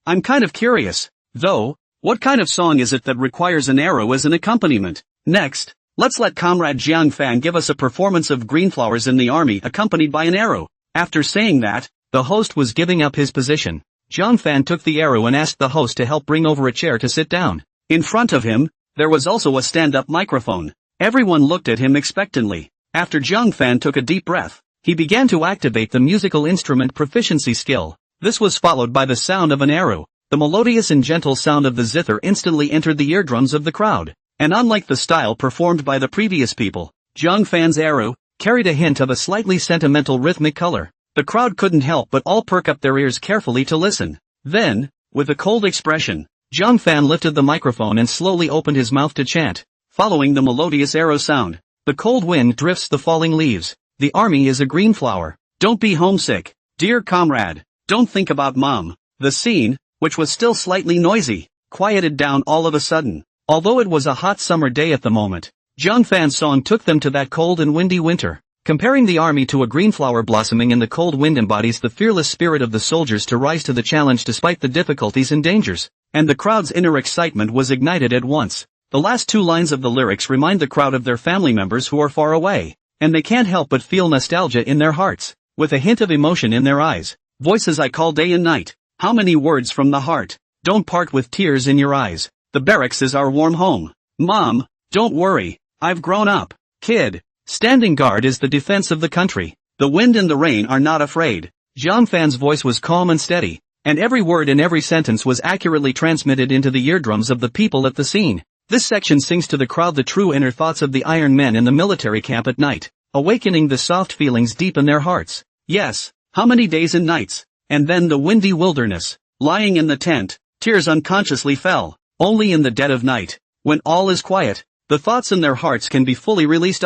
I'm kind of curious. Though, what kind of song is it that requires an arrow as an accompaniment? Next, let's let Comrade Jiang Fan give us a performance of Green Flowers in the Army accompanied by an arrow. After saying that, the host was giving up his position. Jiang Fan took the arrow and asked the host to help bring over a chair to sit down. In front of him, there was also a stand-up microphone. Everyone looked at him expectantly. After Jiang Fan took a deep breath, he began to activate the musical instrument proficiency skill. This was followed by the sound of an arrow. The melodious and gentle sound of the zither instantly entered the eardrums of the crowd. And unlike the style performed by the previous people, Jiang Fan's arrow carried a hint of a slightly sentimental rhythmic color. The crowd couldn't help but all perk up their ears carefully to listen. Then, with a cold expression, Jiang Fan lifted the microphone and slowly opened his mouth to chant, following the melodious arrow sound. The cold wind drifts the falling leaves. The army is a green flower. Don't be homesick, dear comrade. Don't think about mom. The scene, which was still slightly noisy, quieted down all of a sudden. Although it was a hot summer day at the moment, Jiang Fan's song took them to that cold and windy winter. Comparing the army to a green flower blossoming in the cold wind embodies the fearless spirit of the soldiers to rise to the challenge despite the difficulties and dangers. And the crowd's inner excitement was ignited at once. The last 2 lines of the lyrics remind the crowd of their family members who are far away, and they can't help but feel nostalgia in their hearts, with a hint of emotion in their eyes. Voices I call day and night. How many words from the heart. Don't part with tears in your eyes. The barracks is our warm home. Mom, don't worry, I've grown up. Kid, standing guard is the defense of the country. The wind and the rain are not afraid. Jiang Fan's voice was calm and steady, and every word in every sentence was accurately transmitted into the eardrums of the people at the scene. This section sings to the crowd the true inner thoughts of the Iron Men in the military camp at night, awakening the soft feelings deep in their hearts. Yes, how many days and nights, and then the windy wilderness, lying in the tent, tears unconsciously fell. Only in the dead of night, when all is quiet, the thoughts in their hearts can be fully released.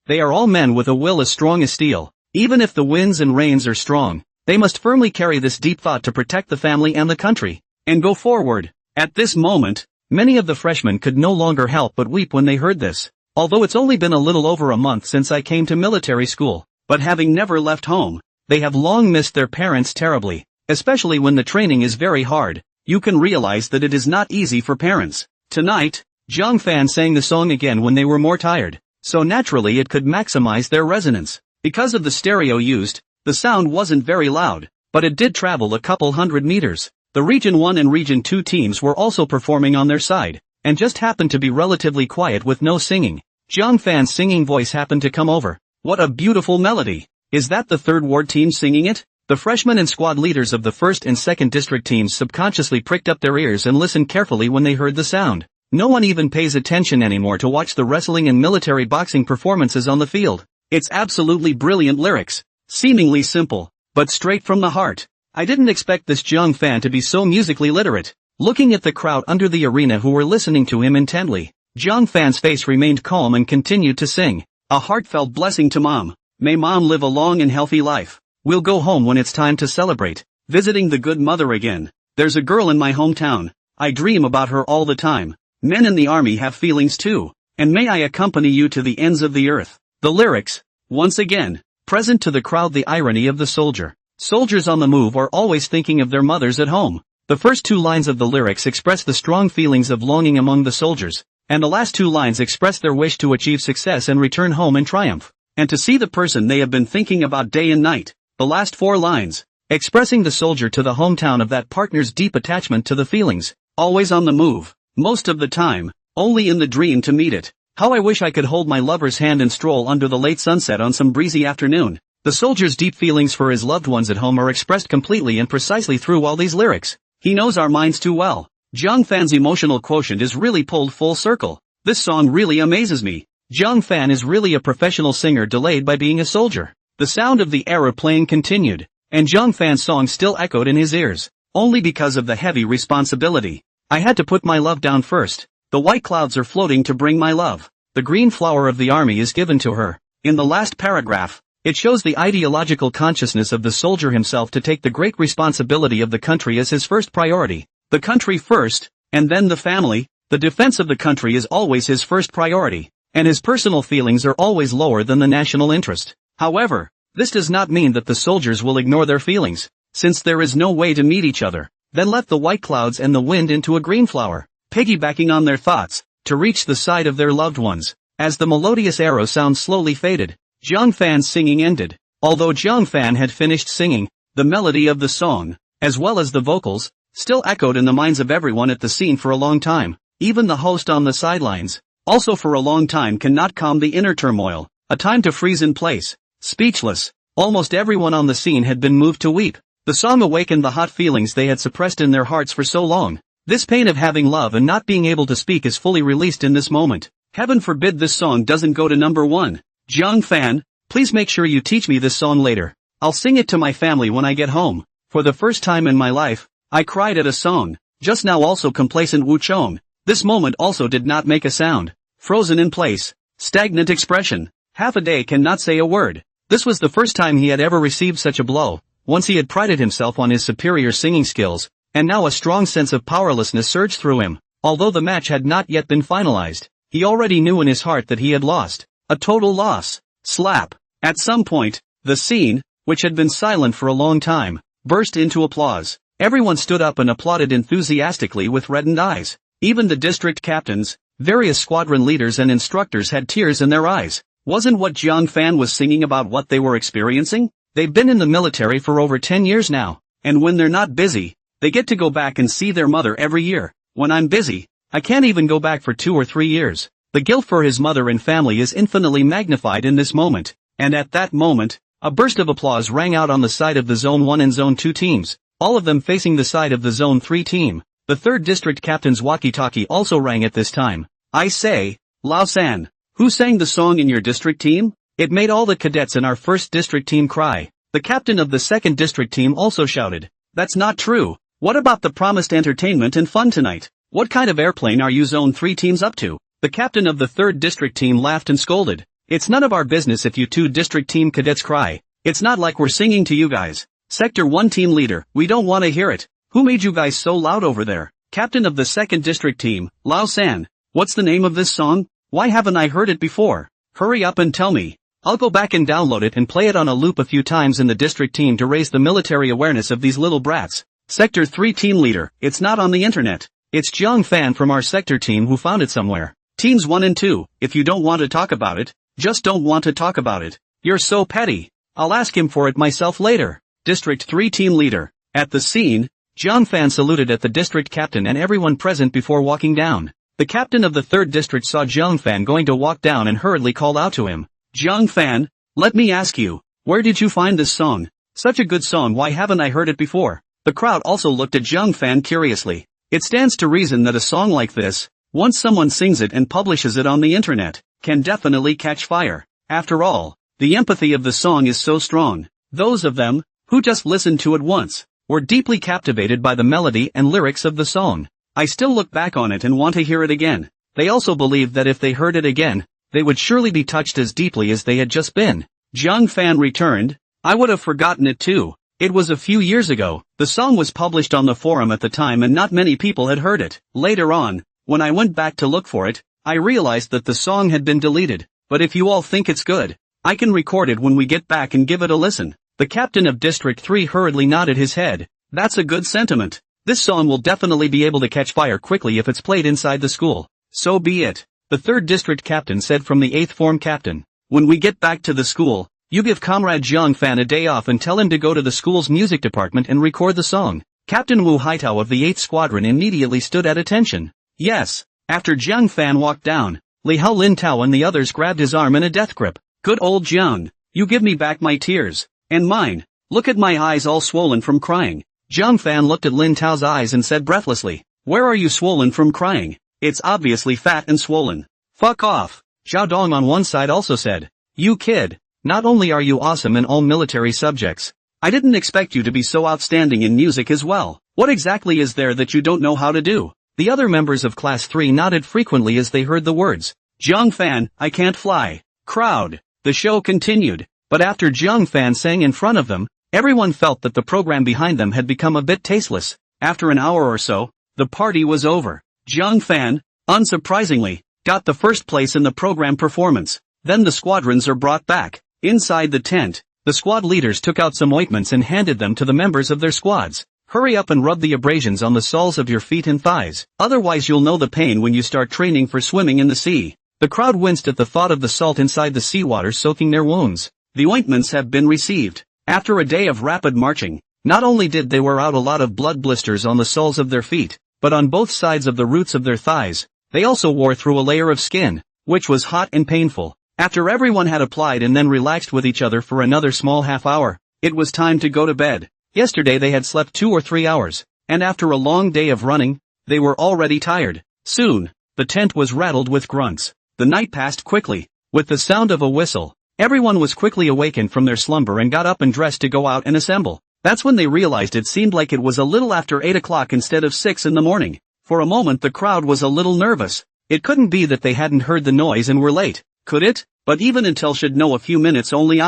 They are all men with a will as strong as steel. Even if the winds and rains are strong, they must firmly carry this deep thought to protect the family and the country, and go forward. At this moment, many of the freshmen could no longer help but weep when they heard this. Although it's only been a little over a month since I came to military school, but having never left home, they have long missed their parents terribly, especially when the training is very hard. You can realize that it is not easy for parents. Tonight, Jiang Fan sang the song again when they were more tired, so naturally it could maximize their resonance. Because of the stereo used, the sound wasn't very loud, but it did travel a couple hundred meters. The Region 1 and Region 2 teams were also performing on their side, and just happened to be relatively quiet with no singing. Jiang Fan's singing voice happened to come over. What a beautiful melody! Is that the 3rd Ward team singing it? The freshmen and squad leaders of the 1st and 2nd district teams subconsciously pricked up their ears and listened carefully when they heard the sound. No one even pays attention anymore to watch the wrestling and military boxing performances on the field. It's absolutely brilliant lyrics. Seemingly simple, but straight from the heart. I didn't expect this young fan to be so musically literate. Looking at the crowd under the arena who were listening to him intently, Jung Fan's face remained calm and continued to sing. A heartfelt blessing to Mom. May Mom live a long and healthy life. We'll go home when it's time to celebrate. Visiting the good mother again. There's a girl in my hometown. I dream about her all the time. Men in the army have feelings too. And may I accompany you to the ends of the earth. The lyrics. Once again, present to the crowd the irony of the soldier. Soldiers on the move are always thinking of their mothers at home. The first 2 lines of the lyrics express the strong feelings of longing among the soldiers, and the last 2 lines express their wish to achieve success and return home in triumph, and to see the person they have been thinking about day and night. The last 4 lines, expressing the soldier to the hometown of that partner's deep attachment to the feelings, always on the move, most of the time, only in the dream to meet it. How I wish I could hold my lover's hand and stroll under the late sunset on some breezy afternoon. The soldier's deep feelings for his loved ones at home are expressed completely and precisely through all these lyrics. He knows our minds too well. Jung Fan's emotional quotient is really pulled full circle. This song really amazes me. Jung Fan is really a professional singer delayed by being a soldier. The sound of the aeroplane continued, and Jung Fan's song still echoed in his ears, only because of the heavy responsibility. I had to put my love down first. The white clouds are floating to bring my love. The green flower of the army is given to her. In the last paragraph, it shows the ideological consciousness of the soldier himself to take the great responsibility of the country as his first priority. The country first, and then the family. The defense of the country is always his first priority, and his personal feelings are always lower than the national interest. However, this does not mean that the soldiers will ignore their feelings, since there is no way to meet each other. Then let the white clouds and the wind into a green flower, piggybacking on their thoughts, to reach the side of their loved ones. As the melodious arrow sound slowly faded, Jung Fan's singing ended. Although Jung Fan had finished singing, the melody of the song, as well as the vocals, still echoed in the minds of everyone at the scene for a long time. Even the host on the sidelines, also for a long time, cannot calm the inner turmoil. A time to freeze in place, speechless. Almost everyone on the scene had been moved to weep. The song awakened the hot feelings they had suppressed in their hearts for so long. This pain of having love and not being able to speak is fully released in this moment. Heaven forbid this song doesn't go to number 1. Jung Fan, please make sure you teach me this song later. I'll sing it to my family when I get home. For the first time in my life, I cried at a song. Just now also complacent Wu Chong. This moment also did not make a sound. Frozen in place. Stagnant expression. Half a day cannot say a word. This was the first time he had ever received such a blow. Once he had prided himself on his superior singing skills, and now a strong sense of powerlessness surged through him. Although the match had not yet been finalized, he already knew in his heart that he had lost. A total loss. Slap. At some point, the scene, which had been silent for a long time, burst into applause. Everyone stood up and applauded enthusiastically with reddened eyes. Even the district captains, various squadron leaders and instructors had tears in their eyes. Wasn't what Jung Fan was singing about what they were experiencing? They've been in the military for over 10 years now, and when they're not busy, they get to go back and see their mother every year. When I'm busy, I can't even go back for 2 or 3 years. The guilt for his mother and family is infinitely magnified in this moment, and at that moment, a burst of applause rang out on the side of the Zone 1 and Zone 2 teams, all of them facing the side of the Zone 3 team. The 3rd district captain's walkie-talkie also rang at this time. I say, Lao San, who sang the song in your district team? It made all the cadets in our 1st district team cry. The captain of the 2nd district team also shouted, that's not true. What about the promised entertainment and fun tonight? What kind of airplane are you Zone 3 teams up to? The captain of the 3rd district team laughed and scolded. It's none of our business if you 2 district team cadets cry. It's not like we're singing to you guys. Sector 1 team leader, we don't want to hear it. Who made you guys so loud over there? Captain of the 2nd district team, Lao San. What's the name of this song? Why haven't I heard it before? Hurry up and tell me. I'll go back and download it and play it on a loop a few times in the district team to raise the military awareness of these little brats. Sector 3 team leader, it's not on the internet. It's Jung Fan from our sector team who found it somewhere. Teams 1 and 2, if you don't want to talk about it, just don't want to talk about it. You're so petty. I'll ask him for it myself later. District 3 team leader. At the scene, Jung Fan saluted at the district captain and everyone present before walking down. The captain of the 3rd district saw Jung Fan going to walk down and hurriedly called out to him. Jung Fan, let me ask you, where did you find this song? Such a good song, why haven't I heard it before? The crowd also looked at Zhang Fan curiously. It stands to reason that a song like this, once someone sings it and publishes it on the internet, can definitely catch fire. After all, the empathy of the song is so strong. Those of them, who just listened to it once, were deeply captivated by the melody and lyrics of the song. I still look back on it and want to hear it again. They also believed that if they heard it again, they would surely be touched as deeply as they had just been. Zhang Fan returned. I would have forgotten it too. It was a few years ago. The song was published on the forum at the time and not many people had heard it. Later on, when I went back to look for it, I realized that the song had been deleted. But if you all think it's good, I can record it when we get back and give it a listen. The captain of District 3 hurriedly nodded his head. That's a good sentiment. This song will definitely be able to catch fire quickly if it's played inside the school. So be it. The 3rd district captain said from the 8th form captain. When we get back to the school, you give Comrade Zhang Fan a day off and tell him to go to the school's music department and record the song. Captain Wu Haitao of the 8th squadron immediately stood at attention. Yes. After Zhang Fan walked down, Li Hao Lin Tao and the others grabbed his arm in a death grip. Good old Zhang. You give me back my tears. And mine. Look at my eyes all swollen from crying. Zhang Fan looked at Lin Tao's eyes and said breathlessly, where are you swollen from crying? It's obviously fat and swollen. Fuck off. Zhao Dong on one side also said, you kid. Not only are you awesome in all military subjects, I didn't expect you to be so outstanding in music as well. What exactly is there that you don't know how to do? The other members of Class 3 nodded frequently as they heard the words. Zhang Fan, I can't fly. Crowd. The show continued, but after Zhang Fan sang in front of them, everyone felt that the program behind them had become a bit tasteless. After an hour or so, the party was over. Zhang Fan, unsurprisingly, got the first place in the program performance. Then the squadrons are brought back. Inside the tent, the squad leaders took out some ointments and handed them to the members of their squads. Hurry up and rub the abrasions on the soles of your feet and thighs, otherwise you'll know the pain when you start training for swimming in the sea. The crowd winced at the thought of the salt inside the seawater soaking their wounds. The ointments have been received. After a day of rapid marching, not only did they wear out a lot of blood blisters on the soles of their feet, but on both sides of the roots of their thighs, they also wore through a layer of skin, which was hot and painful. After everyone had applied and then relaxed with each other for another small half hour, it was time to go to bed. Yesterday they had slept 2 or 3 hours, and after a long day of running, they were already tired. Soon, the tent was rattled with grunts. The night passed quickly. With the sound of a whistle, everyone was quickly awakened from their slumber and got up and dressed to go out and assemble. That's when they realized it seemed like it was a little after 8 o'clock instead of 6 in the morning. For a moment the crowd was a little nervous. It couldn't be that they hadn't heard the noise and were late, could it? But even until should know a few minutes only.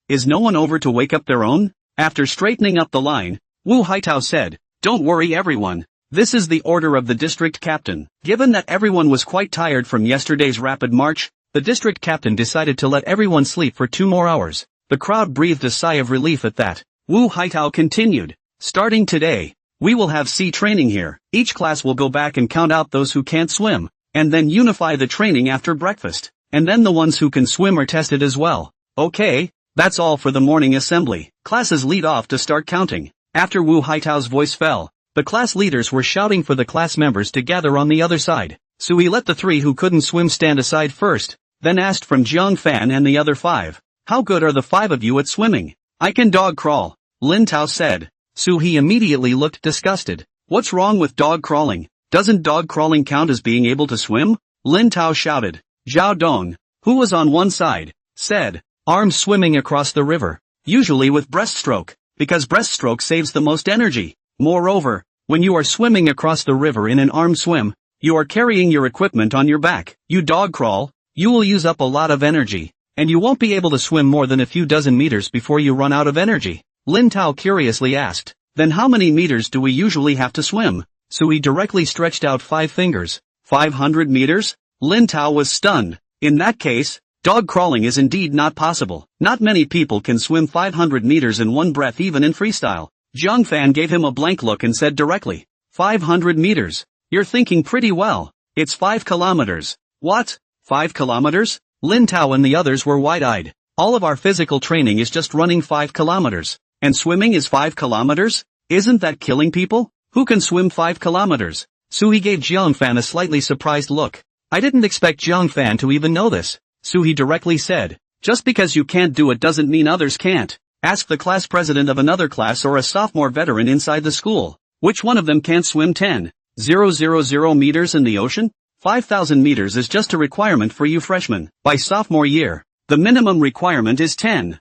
Is no one over to wake up their own? After straightening up the line, Wu Haitao said, don't worry everyone. This is the order of the district captain. Given that everyone was quite tired from yesterday's rapid march, the district captain decided to let everyone sleep for 2 more hours. The crowd breathed a sigh of relief at that. Wu Haitao continued, starting today, we will have sea training here. Each class will go back and count out those who can't swim, and then unify the training after breakfast. And then the ones who can swim are tested as well. Okay, that's all for the morning assembly. Classes lead off to start counting. After Wu Haitao's voice fell, the class leaders were shouting for the class members to gather on the other side. So he let the 3 who couldn't swim stand aside first, then asked from Zhang Fan and the other 5. How good are the 5 of you at swimming? I can dog crawl, Lin Tao said. Su He immediately looked disgusted. What's wrong with dog crawling? Doesn't dog crawling count as being able to swim? Lin Tao shouted. Zhao Dong, who was on one side, said, arm swimming across the river, usually with breaststroke, because breaststroke saves the most energy. Moreover, when you are swimming across the river in an arm swim, you are carrying your equipment on your back. You dog crawl, you will use up a lot of energy, and you won't be able to swim more than a few dozen meters before you run out of energy. Lin Tao curiously asked, then how many meters do we usually have to swim? So he directly stretched out 5 fingers. 500 meters? Lin Tao was stunned. In that case, dog crawling is indeed not possible. Not many people can swim 500 meters in one breath even in freestyle. Zhang Fan gave him a blank look and said directly, 500 meters. You're thinking pretty well. It's 5 kilometers. What? 5 kilometers? Lin Tao and the others were wide-eyed. All of our physical training is just running 5 kilometers. And swimming is 5 kilometers? Isn't that killing people? Who can swim 5 kilometers? Suhi gave Zhang Fan a slightly surprised look. I didn't expect Zhang Fan to even know this. Suhi directly said, just because you can't do it doesn't mean others can't. Ask the class president of another class or a sophomore veteran inside the school. Which one of them can't swim 10,000 meters in the ocean? 5,000 meters is just a requirement for you freshmen. By sophomore year, the minimum requirement is 10,000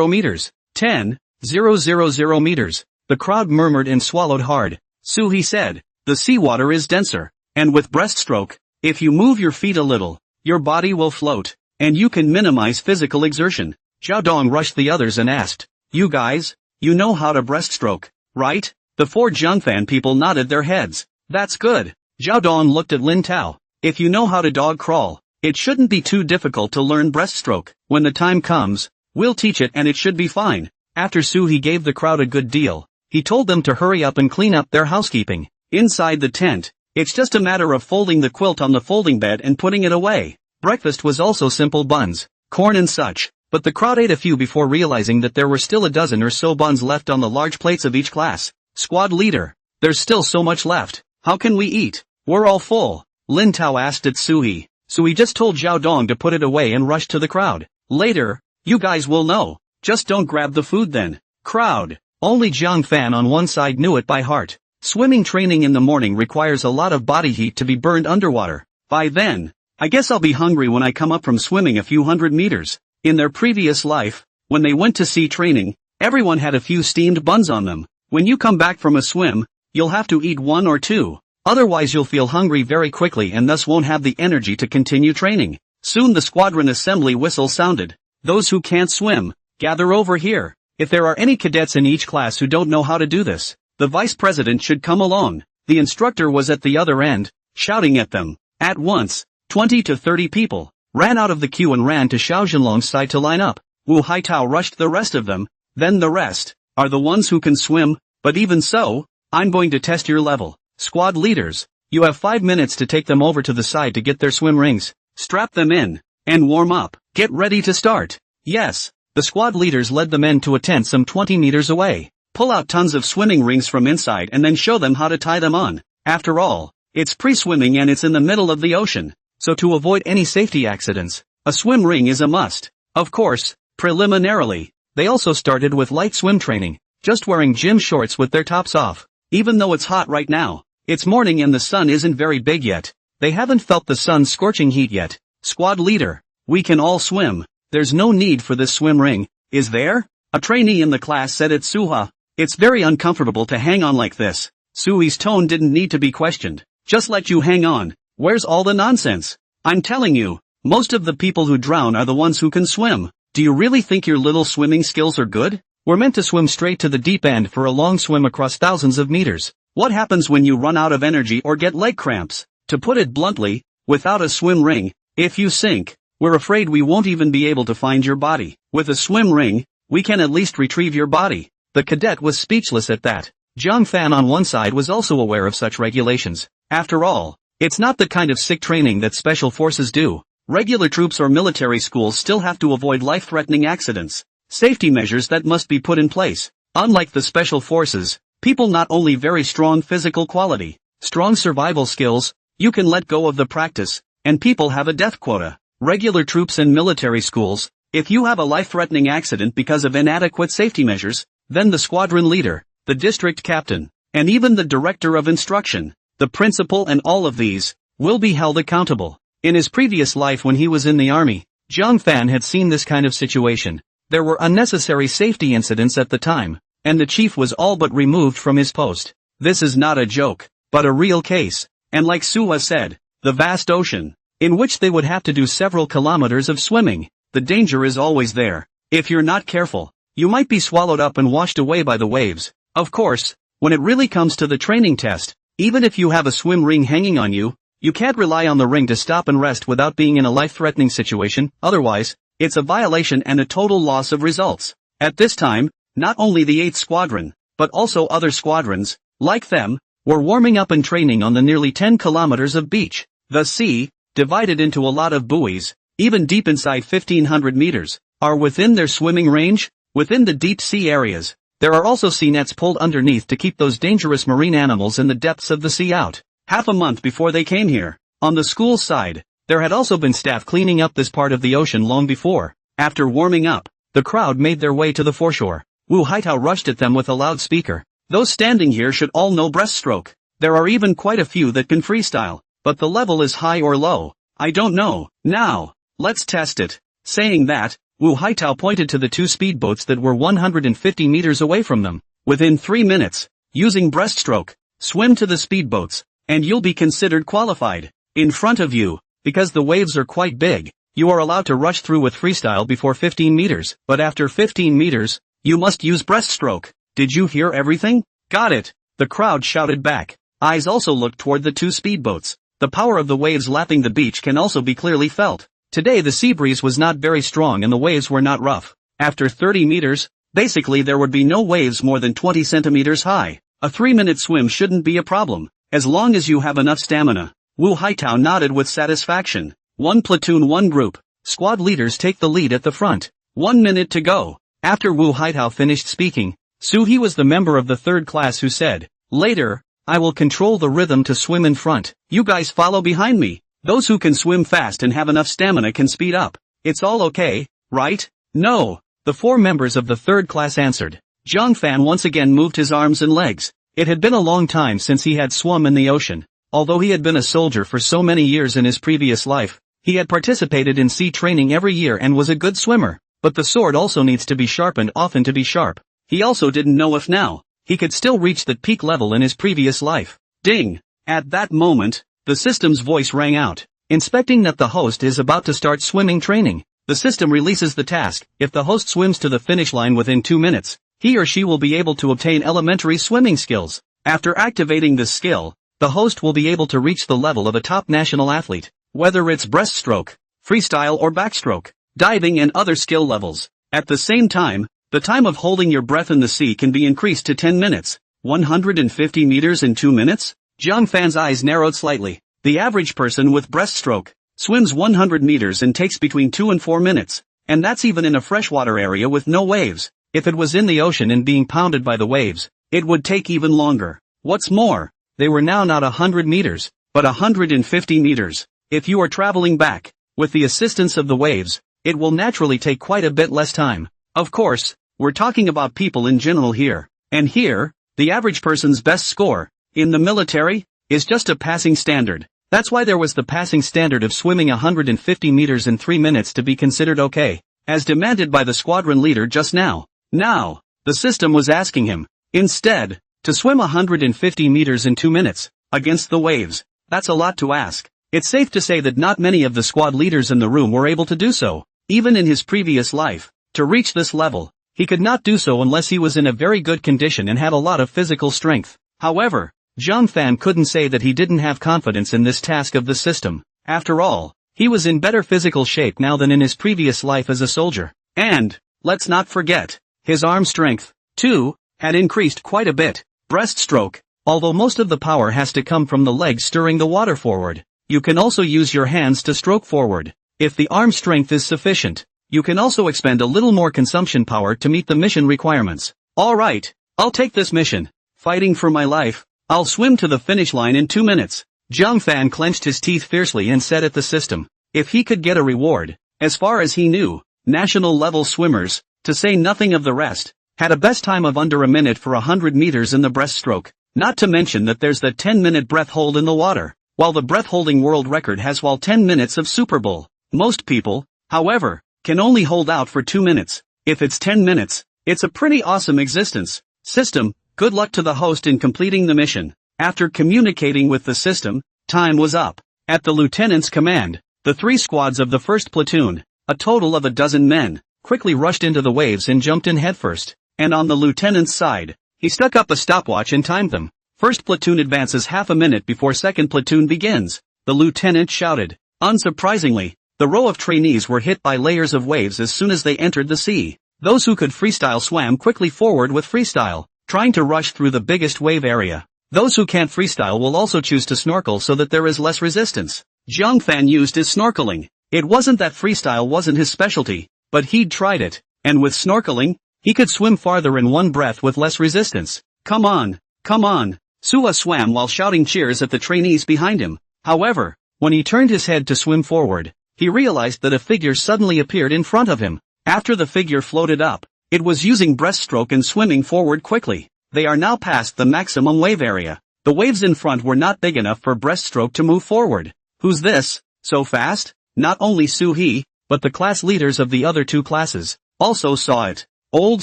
meters. 10,000 meters. The crowd murmured and swallowed hard. Suhi said, the seawater is denser. And with breaststroke, if you move your feet a little, your body will float, and you can minimize physical exertion. Zhao Dong rushed the others and asked, you guys, you know how to breaststroke, right? The 4 Zhangfan people nodded their heads. That's good. Zhao Dong looked at Lin Tao. If you know how to dog crawl, it shouldn't be too difficult to learn breaststroke. When the time comes, we'll teach it and it should be fine. After Suhi gave the crowd a good deal, he told them to hurry up and clean up their housekeeping. Inside the tent, it's just a matter of folding the quilt on the folding bed and putting it away. Breakfast was also simple buns, corn and such, but the crowd ate a few before realizing that there were still a dozen or so buns left on the large plates of each class. Squad leader, there's still so much left. How can we eat? We're all full. Lin Tao asked at Suhi, so he just told Zhao Dong to put it away and rushed to the crowd. Later, you guys will know. Just don't grab the food then. Crowd. Only Zhang Fan on one side knew it by heart. Swimming training in the morning requires a lot of body heat to be burned underwater. By then, I guess I'll be hungry when I come up from swimming a few hundred meters. In their previous life, when they went to sea training, everyone had a few steamed buns on them. When you come back from a swim, you'll have to eat 1 or 2. Otherwise you'll feel hungry very quickly and thus won't have the energy to continue training. Soon the squadron assembly whistle sounded. Those who can't swim, gather over here. If there are any cadets in each class who don't know how to do this, the vice president should come along. The instructor was at the other end, shouting at them. At once, 20 to 30 people ran out of the queue and ran to Xiao Zhenlong's side to line up. Wu Haitao rushed the rest of them. Then the rest are the ones who can swim, but even so, I'm going to test your level. Squad leaders, you have 5 minutes to take them over to the side to get their swim rings, strap them in, and warm up. Get ready to start. Yes. The squad leaders led the men to a tent some 20 meters away. Pull out tons of swimming rings from inside and then show them how to tie them on. After all, it's pre-swimming and it's in the middle of the ocean. So to avoid any safety accidents, a swim ring is a must. Of course, preliminarily, they also started with light swim training, just wearing gym shorts with their tops off. Even though it's hot right now, it's morning and the sun isn't very big yet. They haven't felt the sun's scorching heat yet. Squad leader, we can all swim. There's no need for this swim ring, is there? A trainee in the class said at Suha. It's very uncomfortable to hang on like this. Sui's tone didn't need to be questioned. Just let you hang on. Where's all the nonsense? I'm telling you, most of the people who drown are the ones who can swim. Do you really think your little swimming skills are good? We're meant to swim straight to the deep end for a long swim across thousands of meters. What happens when you run out of energy or get leg cramps? To put it bluntly, without a swim ring, if you sink, we're afraid we won't even be able to find your body. With a swim ring, we can at least retrieve your body. The cadet was speechless at that. Zhang Fan on one side was also aware of such regulations. After all, it's not the kind of sick training that special forces do. Regular troops or military schools still have to avoid life-threatening accidents. Safety measures that must be put in place. Unlike the special forces, people not only very strong physical quality, strong survival skills, you can let go of the practice, and people have a death quota. Regular troops and military schools, if you have a life-threatening accident because of inadequate safety measures, then the squadron leader, the district captain, and even the director of instruction, the principal and all of these, will be held accountable. In his previous life when he was in the army, Zhang Fan had seen this kind of situation. There were unnecessary safety incidents at the time, and the chief was all but removed from his post. This is not a joke, but a real case, and like Suha said, the vast ocean, in which they would have to do several kilometers of swimming. The danger is always there. If you're not careful, you might be swallowed up and washed away by the waves. Of course, when it really comes to the training test, even if you have a swim ring hanging on you, you can't rely on the ring to stop and rest without being in a life-threatening situation. Otherwise, it's a violation and a total loss of results. At this time, not only the 8th Squadron, but also other squadrons, like them, were warming up and training on the nearly 10 kilometers of beach. The sea, divided into a lot of buoys, even deep inside 1500 meters, are within their swimming range. Within the deep sea areas, there are also sea nets pulled underneath to keep those dangerous marine animals in the depths of the sea out. Half a month before they came here, on the school side, there had also been staff cleaning up this part of the ocean long before. After warming up, the crowd made their way to the foreshore. Wu Haitao rushed at them with a loudspeaker. Those standing here should all know breaststroke. There are even quite a few that can freestyle, but the level is high or low. I don't know. Now, let's test it. Saying that, Wu Haitao pointed to the two speedboats that were 150 meters away from them. Within 3 minutes, using breaststroke, swim to the speedboats, and you'll be considered qualified. In front of you, because the waves are quite big, you are allowed to rush through with freestyle before 15 meters, but after 15 meters, you must use breaststroke. Did you hear everything? Got it, the crowd shouted back. Eyes also looked toward the two speedboats. The power of the waves lapping the beach can also be clearly felt. Today the sea breeze was not very strong and the waves were not rough. After 30 meters, basically there would be no waves more than 20 centimeters high. A 3-minute swim shouldn't be a problem, as long as you have enough stamina. Wu Haitao nodded with satisfaction. One platoon, one group. Squad leaders take the lead at the front. 1 minute to go. After Wu Haitao finished speaking, Su He was the member of the third class who said, "Later, I will control the rhythm to swim in front. You guys follow behind me. Those who can swim fast and have enough stamina can speed up. It's all okay, right?" "No," the 4 members of the third class answered. Zhang Fan once again moved his arms and legs. It had been a long time since he had swum in the ocean. Although he had been a soldier for so many years in his previous life, he had participated in sea training every year and was a good swimmer. But the sword also needs to be sharpened often to be sharp. He also didn't know if now he could still reach that peak level in his previous life. Ding! At that moment, the system's voice rang out, inspecting that the host is about to start swimming training. The system releases the task. If the host swims to the finish line within 2 minutes, he or she will be able to obtain elementary swimming skills. After activating this skill, the host will be able to reach the level of a top national athlete, whether it's breaststroke, freestyle or backstroke, diving and other skill levels. At the same time, the time of holding your breath in the sea can be increased to 10 minutes. 150 meters in 2 minutes? Zhang Fan's eyes narrowed slightly. The average person with breaststroke swims 100 meters and takes between 2 and 4 minutes. And that's even in a freshwater area with no waves. If it was in the ocean and being pounded by the waves, it would take even longer. What's more, they were now not 100 meters, but 150 meters. If you are traveling back, with the assistance of the waves, it will naturally take quite a bit less time. Of course, we're talking about people in general here. And here, the average person's best score, in the military, is just a passing standard. That's why there was the passing standard of swimming 150 meters in 3 minutes to be considered okay, as demanded by the squadron leader just now. Now, the system was asking him, instead, to swim 150 meters in 2 minutes, against the waves. That's a lot to ask. It's safe to say that not many of the squad leaders in the room were able to do so. Even in his previous life, to reach this level, he could not do so unless he was in a very good condition and had a lot of physical strength. However, Zhang Fan couldn't say that he didn't have confidence in this task of the system. After all, he was in better physical shape now than in his previous life as a soldier. And, let's not forget, his arm strength, too, had increased quite a bit. Breaststroke, although most of the power has to come from the legs stirring the water forward, you can also use your hands to stroke forward. If the arm strength is sufficient, you can also expend a little more consumption power to meet the mission requirements. Alright, I'll take this mission. Fighting for my life, I'll swim to the finish line in 2 minutes. Zhang Fan clenched his teeth fiercely and said at the system, if he could get a reward, as far as he knew, national level swimmers, to say nothing of the rest, had a best time of under a minute for 100 meters in the breaststroke. Not to mention that there's the 10-minute breath hold in the water, while the breath-holding world record has 10 minutes of Super Bowl. Most people, however, can only hold out for 2 minutes. If it's 10 minutes, it's a pretty awesome existence. System, good luck to the host in completing the mission. After communicating with the system, time was up. At the lieutenant's command, the 3 squads of the 1st platoon, a total of 12 men, quickly rushed into the waves and jumped in headfirst. And on the lieutenant's side, he stuck up a stopwatch and timed them. 1st platoon advances half a minute before 2nd platoon begins. The lieutenant shouted. Unsurprisingly, the row of trainees were hit by layers of waves as soon as they entered the sea. Those who could freestyle swam quickly forward with freestyle, trying to rush through the biggest wave area. Those who can't freestyle will also choose to snorkel so that there is less resistance. Zhang Fan used his snorkeling. It wasn't that freestyle wasn't his specialty, but he'd tried it, and with snorkeling, he could swim farther in one breath with less resistance. Come on, come on. Sua swam while shouting cheers at the trainees behind him. However, when he turned his head to swim forward, he realized that a figure suddenly appeared in front of him. After the figure floated up, it was using breaststroke and swimming forward quickly. They are now past the maximum wave area. The waves in front were not big enough for breaststroke to move forward. Who's this? So fast? Not only Soo-hee, but the class leaders of the other two classes also saw it. Old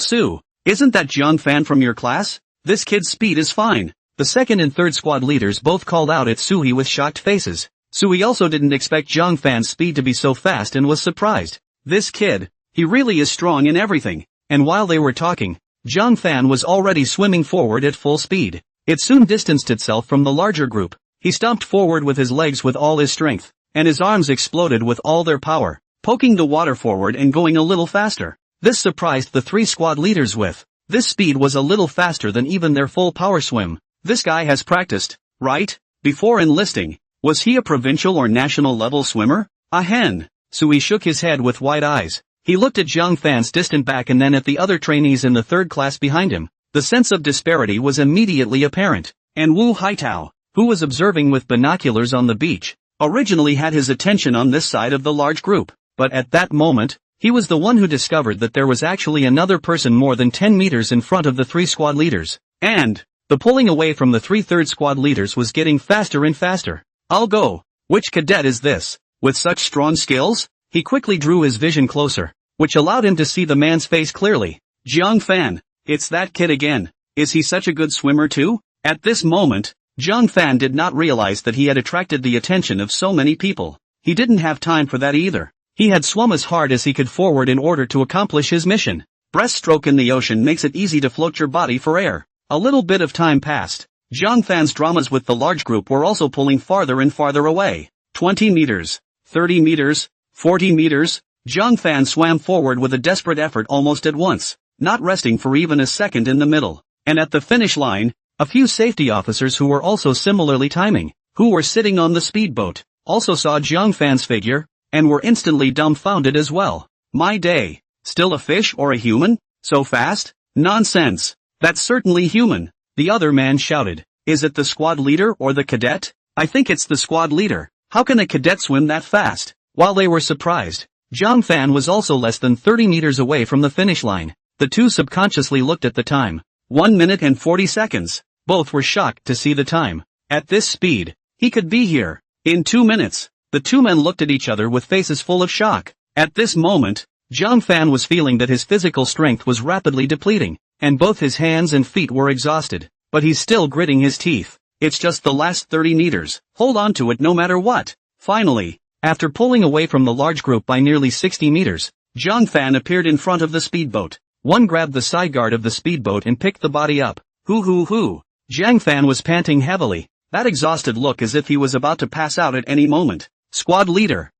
Sue, isn't that Jiang Fan from your class? This kid's speed is fine. The second and third squad leaders both called out at Soo-hee with shocked faces. Soo-hee also didn't expect Jiang Fan's speed to be so fast and was surprised. This kid, he really is strong in everything. And while they were talking, Jiang Fan was already swimming forward at full speed. It soon distanced itself from the larger group. He stomped forward with his legs with all his strength, and his arms exploded with all their power, poking the water forward and going a little faster. This surprised the three squad leaders with. This speed was a little faster than even their full power swim. This guy has practiced, right? Before enlisting, was he a provincial or national level swimmer? Ahem. Sui shook his head with wide eyes. He looked at Jiang Fan's distant back and then at the other trainees in the third class behind him. The sense of disparity was immediately apparent. And Wu Haitao, who was observing with binoculars on the beach, originally had his attention on this side of the large group. But at that moment, he was the one who discovered that there was actually another person more than 10 meters in front of the three squad leaders. And the pulling away from the three third squad leaders was getting faster and faster. I'll go. Which cadet is this? With such strong skills? He quickly drew his vision closer, which allowed him to see the man's face clearly. Jiang Fan, it's that kid again. Is he such a good swimmer too? At this moment, Jiang Fan did not realize that he had attracted the attention of so many people. He didn't have time for that either. He had swum as hard as he could forward in order to accomplish his mission. Breaststroke in the ocean makes it easy to float your body for air. A little bit of time passed. Jiang Fan's dramas with the large group were also pulling farther and farther away. 20 meters, 30 meters, 40 meters. Jiang Fan swam forward with a desperate effort almost at once, not resting for even a second in the middle. And at the finish line, a few safety officers who were also similarly timing, who were sitting on the speedboat, also saw Jiang Fan's figure, and were instantly dumbfounded as well. My day. Still a fish or a human? So fast? Nonsense. That's certainly human. The other man shouted. Is it the squad leader or the cadet? I think it's the squad leader. How can a cadet swim that fast? While they were surprised, Jiang Fan was also less than 30 meters away from the finish line. The two subconsciously looked at the time. 1 minute and 40 seconds. Both were shocked to see the time. At this speed, he could be here in 2 minutes. The two men looked at each other with faces full of shock. At this moment, Jiang Fan was feeling that his physical strength was rapidly depleting, and both his hands and feet were exhausted. But he's still gritting his teeth. It's just the last 30 meters. Hold on to it no matter what. Finally, after pulling away from the large group by nearly 60 meters, Jiang Fan appeared in front of the speedboat. One grabbed the sideguard of the speedboat and picked the body up. Hoo. Jiang Fan was panting heavily, that exhausted look as if he was about to pass out at any moment. Squad leader.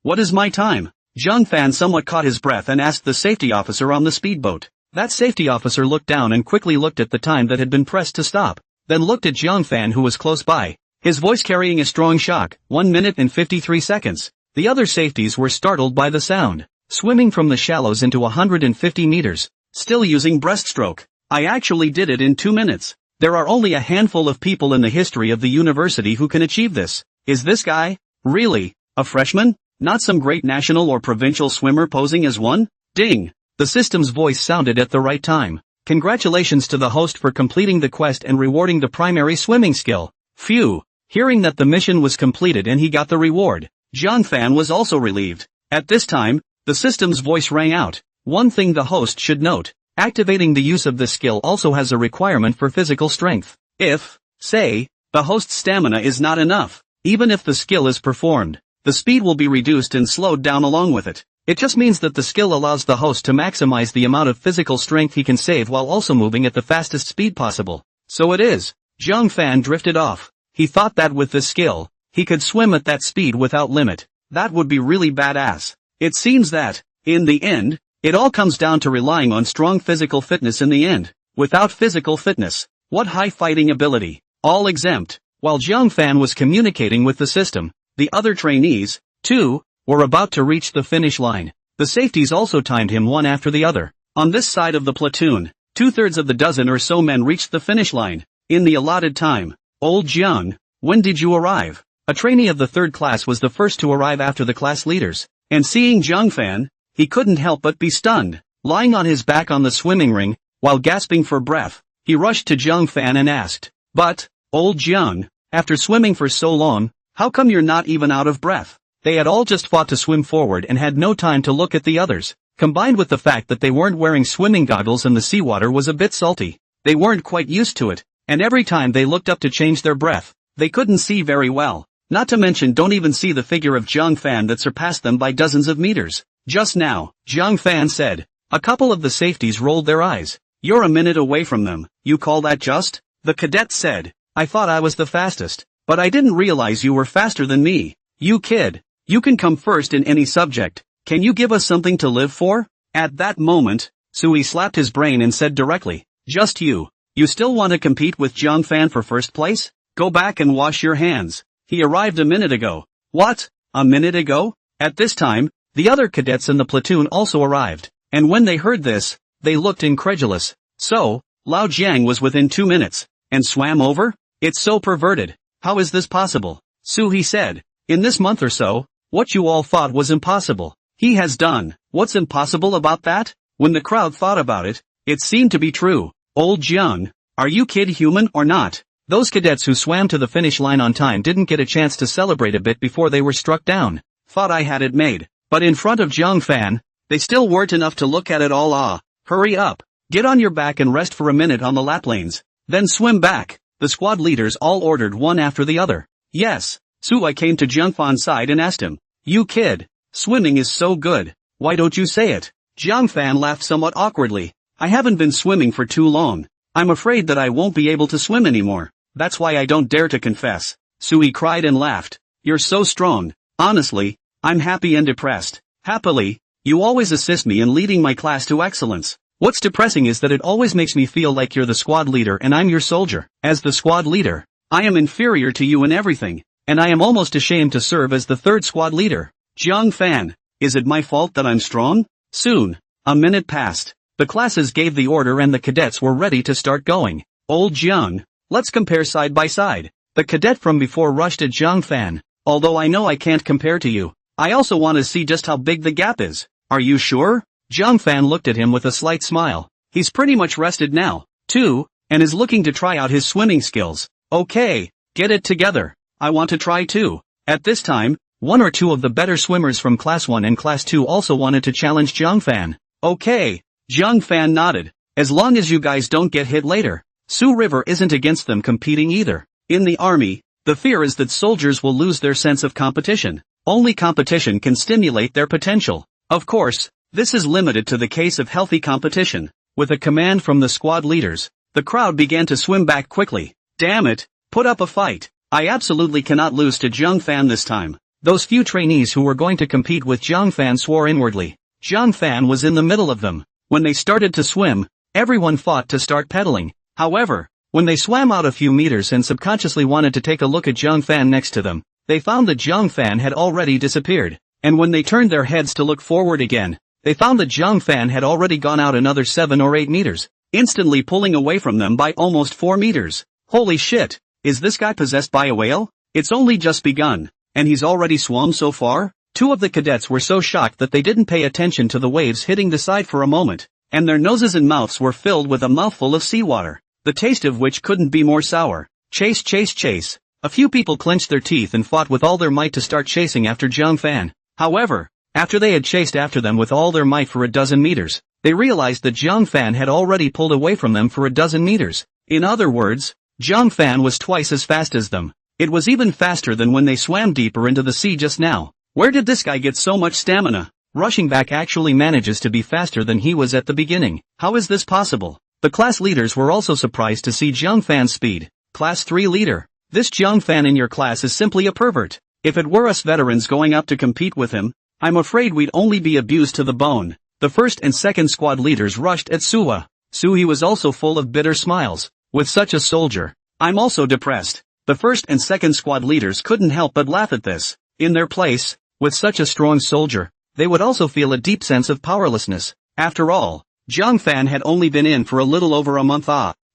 What is my time? Jiang Fan somewhat caught his breath and asked the safety officer on the speedboat. That safety officer looked down and quickly looked at the time that had been pressed to stop, then looked at Jiang Fan who was close by, his voice carrying a strong shock. 1 minute and 53 seconds. The other safeties were startled by the sound. Swimming from the shallows into 150 meters, still using breaststroke. I actually did it in 2 minutes. There are only a handful of people in the history of the university who can achieve this. Is this guy, really, a freshman? Not some great national or provincial swimmer posing as one? Ding! The system's voice sounded at the right time. Congratulations to the host for completing the quest and rewarding the primary swimming skill. Phew! Hearing that the mission was completed and he got the reward, Jiang Fan was also relieved. At this time, the system's voice rang out. One thing the host should note, activating the use of this skill also has a requirement for physical strength. If, say, the host's stamina is not enough, even if the skill is performed, the speed will be reduced and slowed down along with it. It just means that the skill allows the host to maximize the amount of physical strength he can save while also moving at the fastest speed possible. So it is. Jiang Fan drifted off. He thought that with this skill, he could swim at that speed without limit. That would be really badass. It seems that, in the end, it all comes down to relying on strong physical fitness in the end. Without physical fitness, what high fighting ability? All exempt. While Jiang Fan was communicating with the system, the other trainees, too, were about to reach the finish line. The safeties also timed him one after the other. On this side of the platoon, 2/3 of the dozen or so men reached the finish line in the allotted time. Old Jiang, when did you arrive? A trainee of the third class was the first to arrive after the class leaders, and seeing Jiang Fan, he couldn't help but be stunned. Lying on his back on the swimming ring, while gasping for breath, he rushed to Jiang Fan and asked, "But, old Jiang, after swimming for so long, how come you're not even out of breath?" They had all just fought to swim forward and had no time to look at the others, combined with the fact that they weren't wearing swimming goggles and the seawater was a bit salty. They weren't quite used to it, and every time they looked up to change their breath, they couldn't see very well. Not to mention don't even see the figure of Jiang Fan that surpassed them by dozens of meters. Just now, Jiang Fan said. A couple of the safeties rolled their eyes. "You're a minute away from them, you call that just?" The cadet said. "I thought I was the fastest, but I didn't realize you were faster than me. You kid, you can come first in any subject. Can you give us something to live for?" At that moment, Sui slapped his brain and said directly, "Just you. You still want to compete with Jiang Fan for first place? Go back and wash your hands. He arrived a minute ago." "What? A minute ago?" At this time, the other cadets in the platoon also arrived, and when they heard this, they looked incredulous. "So, Lao Jiang was within 2 minutes, and swam over? It's so perverted. How is this possible?" Sui said, "In this month or so, what you all thought was impossible, he has done." "What's impossible about that?" When the crowd thought about it, it seemed to be true. "Old Jiang, are you kid human or not?" Those cadets who swam to the finish line on time didn't get a chance to celebrate a bit before they were struck down. "Thought I had it made." But in front of Jiang Fan, they still weren't enough to look at it all. Hurry up. Get on your back and rest for a minute on the lap lanes. Then swim back. The squad leaders all ordered one after the other. Yes. Sui came to Jiang Fan's side and asked him, "You kid, swimming is so good. Why don't you say it?" Jiang Fan laughed somewhat awkwardly. "I haven't been swimming for too long. I'm afraid that I won't be able to swim anymore. That's why I don't dare to confess." Sui cried and laughed. "You're so strong. Honestly, I'm happy and depressed." "Happily, you always assist me in leading my class to excellence. What's depressing is that it always makes me feel like you're the squad leader and I'm your soldier. As the squad leader, I am inferior to you in everything, and I am almost ashamed to serve as the third squad leader." Jiang Fan, is it my fault that I'm strong? Soon, a minute passed. The classes gave the order and the cadets were ready to start going. "Old Jiang, let's compare side by side." The cadet from before rushed at Jiang Fan. "Although I know I can't compare to you, I also want to see just how big the gap is." "Are you sure?" Jiang Fan looked at him with a slight smile. He's pretty much rested now, too, and is looking to try out his swimming skills. "Okay, get it together. I want to try too." At this time, one or two of the better swimmers from Class 1 and Class 2 also wanted to challenge Jiang Fan. "Okay." Jiang Fan nodded. "As long as you guys don't get hit later. Sioux River isn't against them competing either. In the army, the fear is that soldiers will lose their sense of competition. Only competition can stimulate their potential. Of course, this is limited to the case of healthy competition." With a command from the squad leaders, the crowd began to swim back quickly. "Damn it, put up a fight. I absolutely cannot lose to Jiang Fan this time." Those few trainees who were going to compete with Jiang Fan swore inwardly. Jiang Fan was in the middle of them. When they started to swim, everyone fought to start pedaling. However, when they swam out a few meters and subconsciously wanted to take a look at Jiang Fan next to them, they found that Jiang Fan had already disappeared. And when they turned their heads to look forward again, they found that Jiang Fan had already gone out another 7 or 8 meters, instantly pulling away from them by almost 4 meters. Holy shit, is this guy possessed by a whale? It's only just begun, and he's already swum so far? Two of the cadets were so shocked that they didn't pay attention to the waves hitting the side for a moment, and their noses and mouths were filled with a mouthful of seawater, the taste of which couldn't be more sour. Chase, chase, chase. A few people clenched their teeth and fought with all their might to start chasing after Jiang Fan. However, after they had chased after them with all their might for a dozen meters, they realized that Jiang Fan had already pulled away from them for a dozen meters. In other words, Jiang Fan was twice as fast as them. It was even faster than when they swam deeper into the sea just now. Where did this guy get so much stamina? Rushing back actually manages to be faster than he was at the beginning. How is this possible? The class leaders were also surprised to see Jiang Fan's speed. Class 3 leader. This Jiang Fan in your class is simply a pervert. If it were us veterans going up to compete with him, I'm afraid we'd only be abused to the bone. The first and second squad leaders rushed at Sui. Sui was also full of bitter smiles. With such a soldier, I'm also depressed. The first and second squad leaders couldn't help but laugh at this. In their place, with such a strong soldier, they would also feel a deep sense of powerlessness. After all, Jiang Fan had only been in for a little over a month,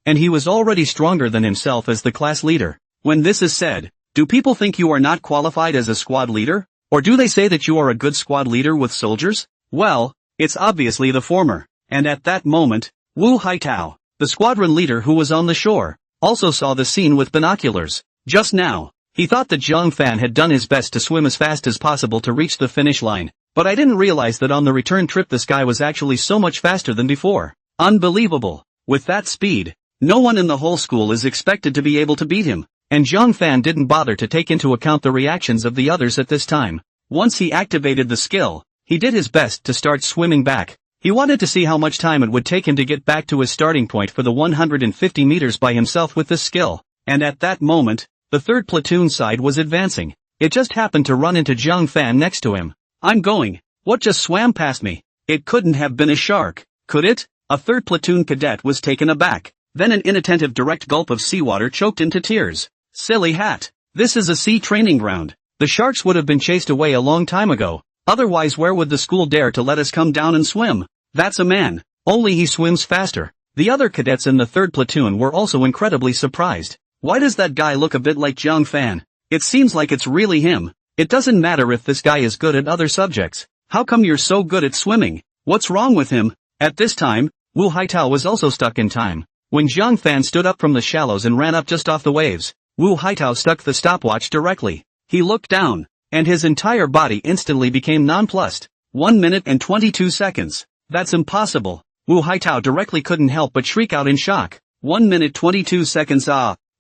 and he was already stronger than himself as the class leader. When this is said, do people think you are not qualified as a squad leader? Or do they say that you are a good squad leader with soldiers? Well, it's obviously the former. And at that moment, Wu Haitao, the squadron leader who was on the shore, also saw the scene with binoculars. Just now, he thought that Zhang Fan had done his best to swim as fast as possible to reach the finish line, but I didn't realize that on the return trip this guy was actually so much faster than before. Unbelievable. With that speed, no one in the whole school is expected to be able to beat him, and Zhang Fan didn't bother to take into account the reactions of the others at this time. Once he activated the skill, he did his best to start swimming back. He wanted to see how much time it would take him to get back to his starting point for the 150 meters by himself with this skill, and at that moment, the third platoon side was advancing. It just happened to run into Zhang Fan next to him. I'm going. What just swam past me? It couldn't have been a shark, could it? A third platoon cadet was taken aback. Then an inattentive direct gulp of seawater choked him to tears. Silly hat. This is a sea training ground. The sharks would have been chased away a long time ago. Otherwise where would the school dare to let us come down and swim? That's a man. Only he swims faster. The other cadets in the third platoon were also incredibly surprised. Why does that guy look a bit like Zhang Fan? It seems like it's really him. It doesn't matter if this guy is good at other subjects. How come you're so good at swimming? What's wrong with him? At this time, Wu Haitao was also stuck in time. When Zhang Fan stood up from the shallows and ran up just off the waves, Wu Haitao stuck the stopwatch directly. He looked down, and his entire body instantly became nonplussed. 1 minute and 22 seconds. That's impossible. Wu Haitao directly couldn't help but shriek out in shock. 1 minute 22 seconds.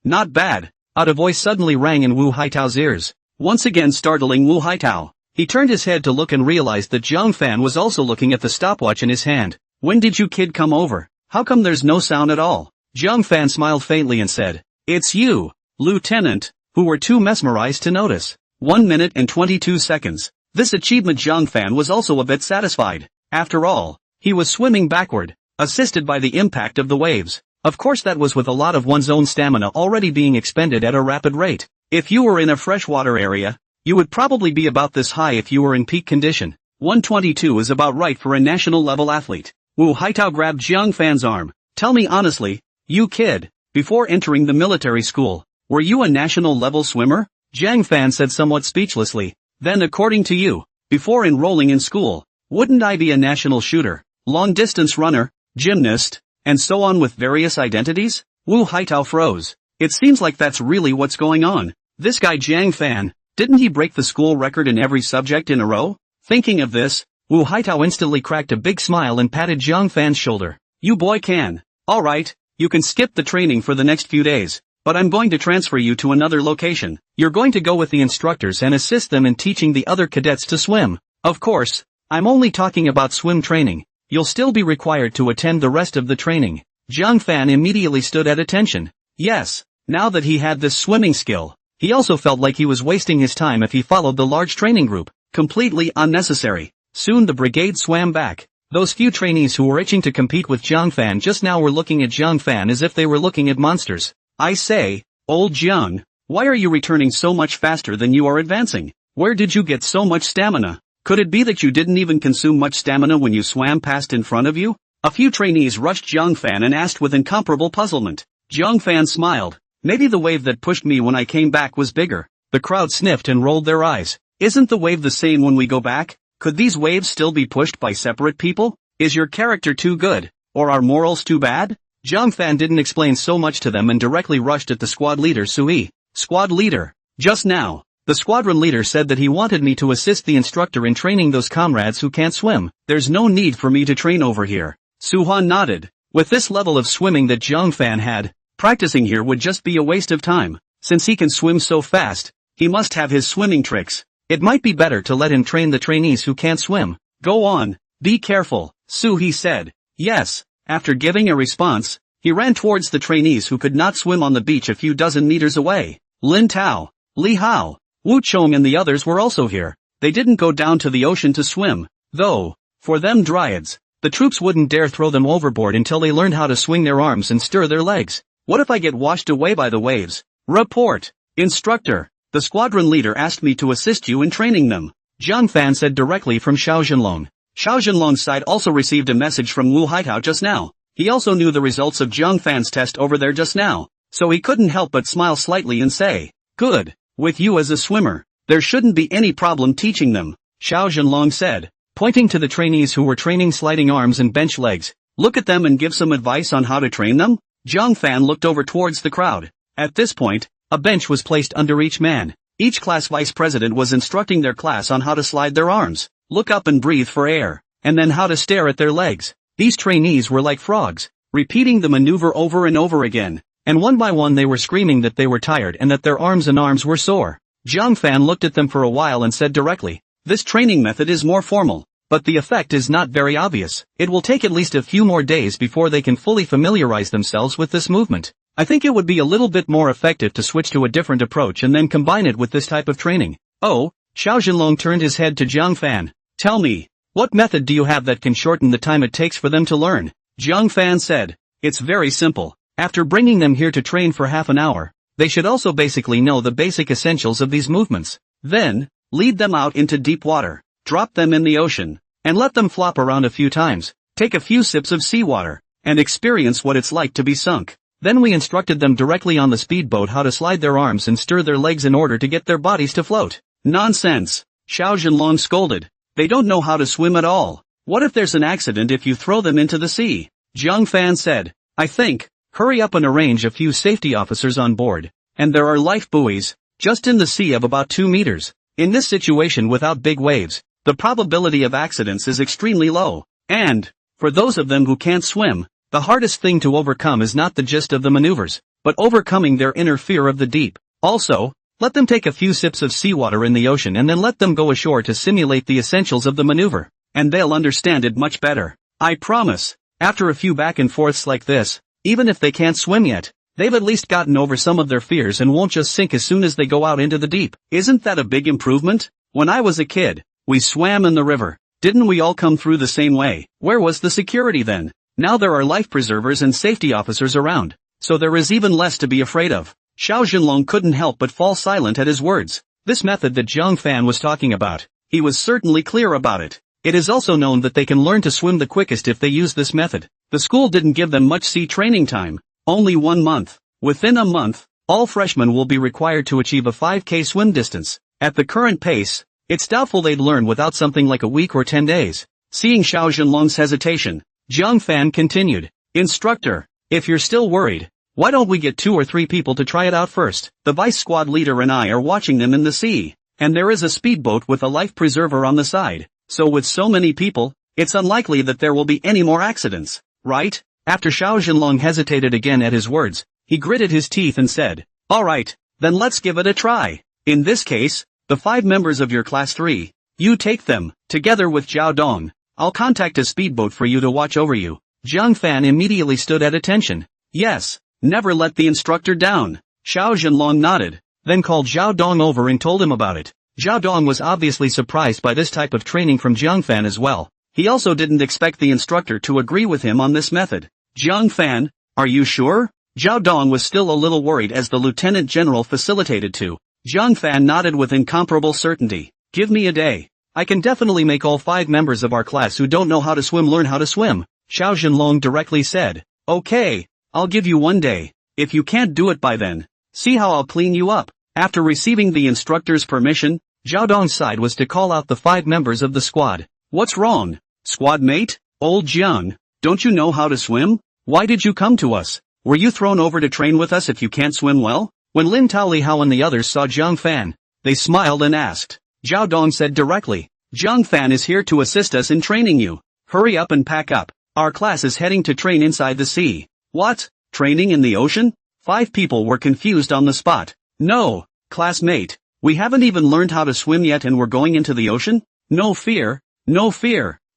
Not bad. A voice suddenly rang in Wu Haitao's ears, once again startling Wu Haitao. He turned his head to look and realized that Zhang Fan was also looking at the stopwatch in his hand. When did you kid come over? How come there's no sound at all? Zhang Fan smiled faintly and said, It's you, Lieutenant, who were too mesmerized to notice. 1 minute and 22 seconds. This achievement Zhang Fan was also a bit satisfied. After all, he was swimming backward, assisted by the impact of the waves. Of course that was with a lot of one's own stamina already being expended at a rapid rate. If you were in a freshwater area, you would probably be about this high if you were in peak condition. 122 is about right for a national level athlete. Wu Haitao grabbed Zhang Fan's arm. Tell me honestly, you kid, before entering the military school, were you a national level swimmer? Zhang Fan said somewhat speechlessly. Then according to you, before enrolling in school, wouldn't I be a national shooter, long distance runner, gymnast, and so on with various identities? Wu Haitao froze. It seems like that's really what's going on. This guy Zhang Fan, didn't he break the school record in every subject in a row? Thinking of this, Wu Haitao instantly cracked a big smile and patted Zhang Fan's shoulder. You boy can. Alright, you can skip the training for the next few days, but I'm going to transfer you to another location. You're going to go with the instructors and assist them in teaching the other cadets to swim. Of course, I'm only talking about swim training. You'll still be required to attend the rest of the training. Zhang Fan immediately stood at attention. Yes, now that he had this swimming skill, he also felt like he was wasting his time if he followed the large training group. Completely unnecessary. Soon the brigade swam back. Those few trainees who were itching to compete with Zhang Fan just now were looking at Zhang Fan as if they were looking at monsters. I say, old Zhang, why are you returning so much faster than you are advancing? Where did you get so much stamina? Could it be that you didn't even consume much stamina when you swam past in front of you? A few trainees rushed Zhang Fan and asked with incomparable puzzlement. Zhang Fan smiled. Maybe the wave that pushed me when I came back was bigger. The crowd sniffed and rolled their eyes. Isn't the wave the same when we go back? Could these waves still be pushed by separate people? Is your character too good? Or are morals too bad? Zhang Fan didn't explain so much to them and directly rushed at the squad leader Sui. Squad leader. Just now, the squadron leader said that he wanted me to assist the instructor in training those comrades who can't swim. There's no need for me to train over here. Suhan nodded. With this level of swimming that Zhang Fan had, practicing here would just be a waste of time. Since he can swim so fast, he must have his swimming tricks. It might be better to let him train the trainees who can't swim. Go on, be careful, He said. Yes. After giving a response, he ran towards the trainees who could not swim on the beach a few dozen meters away. Lin Tao, Li Hao, Wu Chong and the others were also here. They didn't go down to the ocean to swim, though, for them dryads, the troops wouldn't dare throw them overboard until they learned how to swing their arms and stir their legs. What if I get washed away by the waves? Report. Instructor, the squadron leader asked me to assist you in training them. Zhang Fan said directly from Xiao Zhenlong. Xiao Zhenlong's side also received a message from Wu Haitao just now. He also knew the results of Zhang Fan's test over there just now, so he couldn't help but smile slightly and say, good, with you as a swimmer, there shouldn't be any problem teaching them. Xiao Zhenlong said. pointing to the trainees who were training sliding arms and bench legs. Look at them and give some advice on how to train them? Zhang Fan looked over towards the crowd. At this point, a bench was placed under each man. Each class vice president was instructing their class on how to slide their arms, look up and breathe for air, and then how to stare at their legs. These trainees were like frogs, repeating the maneuver over and over again, and one by one they were screaming that they were tired and that their arms were sore. Zhang Fan looked at them for a while and said directly, "This training method is more formal, but the effect is not very obvious. It will take at least a few more days before they can fully familiarize themselves with this movement. I think it would be a little bit more effective to switch to a different approach and then combine it with this type of training." "Oh," Xiao Zhenlong turned his head to Zhang Fan. "Tell me, what method do you have that can shorten the time it takes for them to learn?" Zhang Fan said, "It's very simple. After bringing them here to train for half an hour, they should also basically know the basic essentials of these movements. Then, lead them out into deep water, drop them in the ocean, and let them flop around a few times, take a few sips of seawater, and experience what it's like to be sunk. Then we instructed them directly on the speedboat how to slide their arms and stir their legs in order to get their bodies to float." "Nonsense," Xiao Zhenlong scolded. "They don't know how to swim at all. What if there's an accident if you throw them into the sea?" Zhang Fan said, "I think, hurry up and arrange a few safety officers on board. And there are life buoys, just in the sea of about 2 meters. In this situation without big waves, the probability of accidents is extremely low. And, for those of them who can't swim, the hardest thing to overcome is not the gist of the maneuvers, but overcoming their inner fear of the deep. Also, let them take a few sips of seawater in the ocean and then let them go ashore to simulate the essentials of the maneuver, and they'll understand it much better. I promise, after a few back and forths like this, even if they can't swim yet, they've at least gotten over some of their fears and won't just sink as soon as they go out into the deep. Isn't that a big improvement? When I was a kid, we swam in the river. Didn't we all come through the same way? Where was the security then? Now there are life preservers and safety officers around, so there is even less to be afraid of." Xiao Zhenlong couldn't help but fall silent at his words. This method that Zhang Fan was talking about, he was certainly clear about it. It is also known that they can learn to swim the quickest if they use this method. The school didn't give them much sea training time, only 1 month. Within a month, all freshmen will be required to achieve a 5K swim distance. At the current pace, it's doubtful they'd learn without something like a week or 10 days. Seeing Xiao Zhenlong's hesitation, Zhang Fan continued, "Instructor, if you're still worried, why don't we get 2 or 3 people to try it out first? The vice squad leader and I are watching them in the sea, and there is a speedboat with a life preserver on the side, so with so many people, it's unlikely that there will be any more accidents, right?" After Xiao Zhenlong hesitated again at his words, he gritted his teeth and said, "Alright, then let's give it a try. In this case, the 5 members of your class 3, you take them, together with Zhao Dong. I'll contact a speedboat for you to watch over you." Zhang Fan immediately stood at attention. "Yes, never let the instructor down." Xiao Zhenlong nodded, then called Zhao Dong over and told him about it. Zhao Dong was obviously surprised by this type of training from Zhang Fan as well. He also didn't expect the instructor to agree with him on this method. "Zhang Fan, are you sure?" Zhao Dong was still a little worried as the lieutenant general facilitated to. Zhang Fan nodded with incomparable certainty. "Give me a day. I can definitely make all 5 members of our class who don't know how to swim learn how to swim," Xiao Zhenlong directly said. "Okay, I'll give you 1 day. If you can't do it by then, see how I'll clean you up." After receiving the instructor's permission, Zhao Dong's side was to call out the 5 members of the squad. "What's wrong? Squad mate? Old Jiang, don't you know how to swim? Why did you come to us? Were you thrown over to train with us if you can't swim well?" When Lin Tao Li Hao and the others saw Zhang Fan, they smiled and asked. Zhao Dong said directly, "Zhang Fan is here to assist us in training you. Hurry up and pack up. Our class is heading to train inside the sea." "What? Training in the ocean?" 5 people were confused on the spot. "No, classmate, we haven't even learned how to swim yet and we're going into the ocean?" No fear.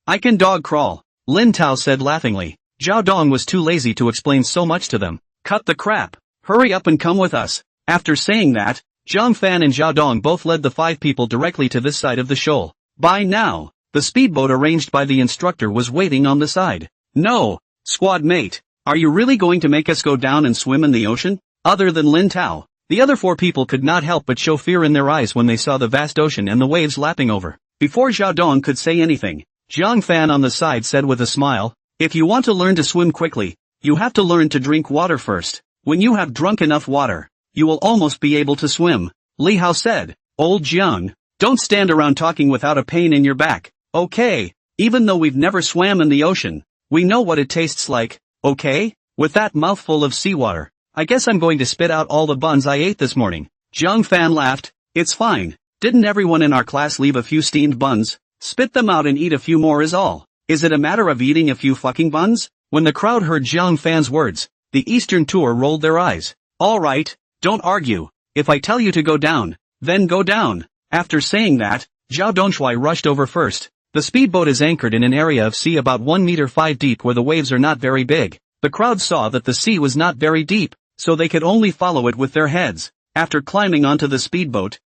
I can dog crawl," Lin Tao said laughingly. Zhao Dong was too lazy to explain so much to them. "Cut the crap. Hurry up and come with us." After saying that, Zhang Fan and Zhao Dong both led the 5 people directly to this side of the shoal. By now, the speedboat arranged by the instructor was waiting on the side. "No, squad mate, are you really going to make us go down and swim in the ocean?" Other than Lin Tao, the other 4 people could not help but show fear in their eyes when they saw the vast ocean and the waves lapping over. Before Zhao Dong could say anything, Zhang Fan on the side said with a smile, "If you want to learn to swim quickly, you have to learn to drink water first. When you have drunk enough water, you will almost be able to swim." Li Hao said, "Old Jiang, don't stand around talking without a pain in your back. Okay. Even though we've never swam in the ocean, we know what it tastes like, okay? With that mouthful of seawater, I guess I'm going to spit out all the buns I ate this morning. Jiang Fan laughed. It's fine. Didn't everyone in our class leave a few steamed buns? Spit them out and eat a few more is all. Is it a matter of eating a few fucking buns? When the crowd heard Jiang Fan's words, the Eastern Tour rolled their eyes. Alright, don't argue. If I tell you to go down, then go down. After saying that, Zhao Dongshui rushed over first. The speedboat is anchored in an area of sea about 1 meter 5 deep where the waves are not very big. The crowd saw that the sea was not very deep, so they could only follow it with their heads. After climbing onto the speedboat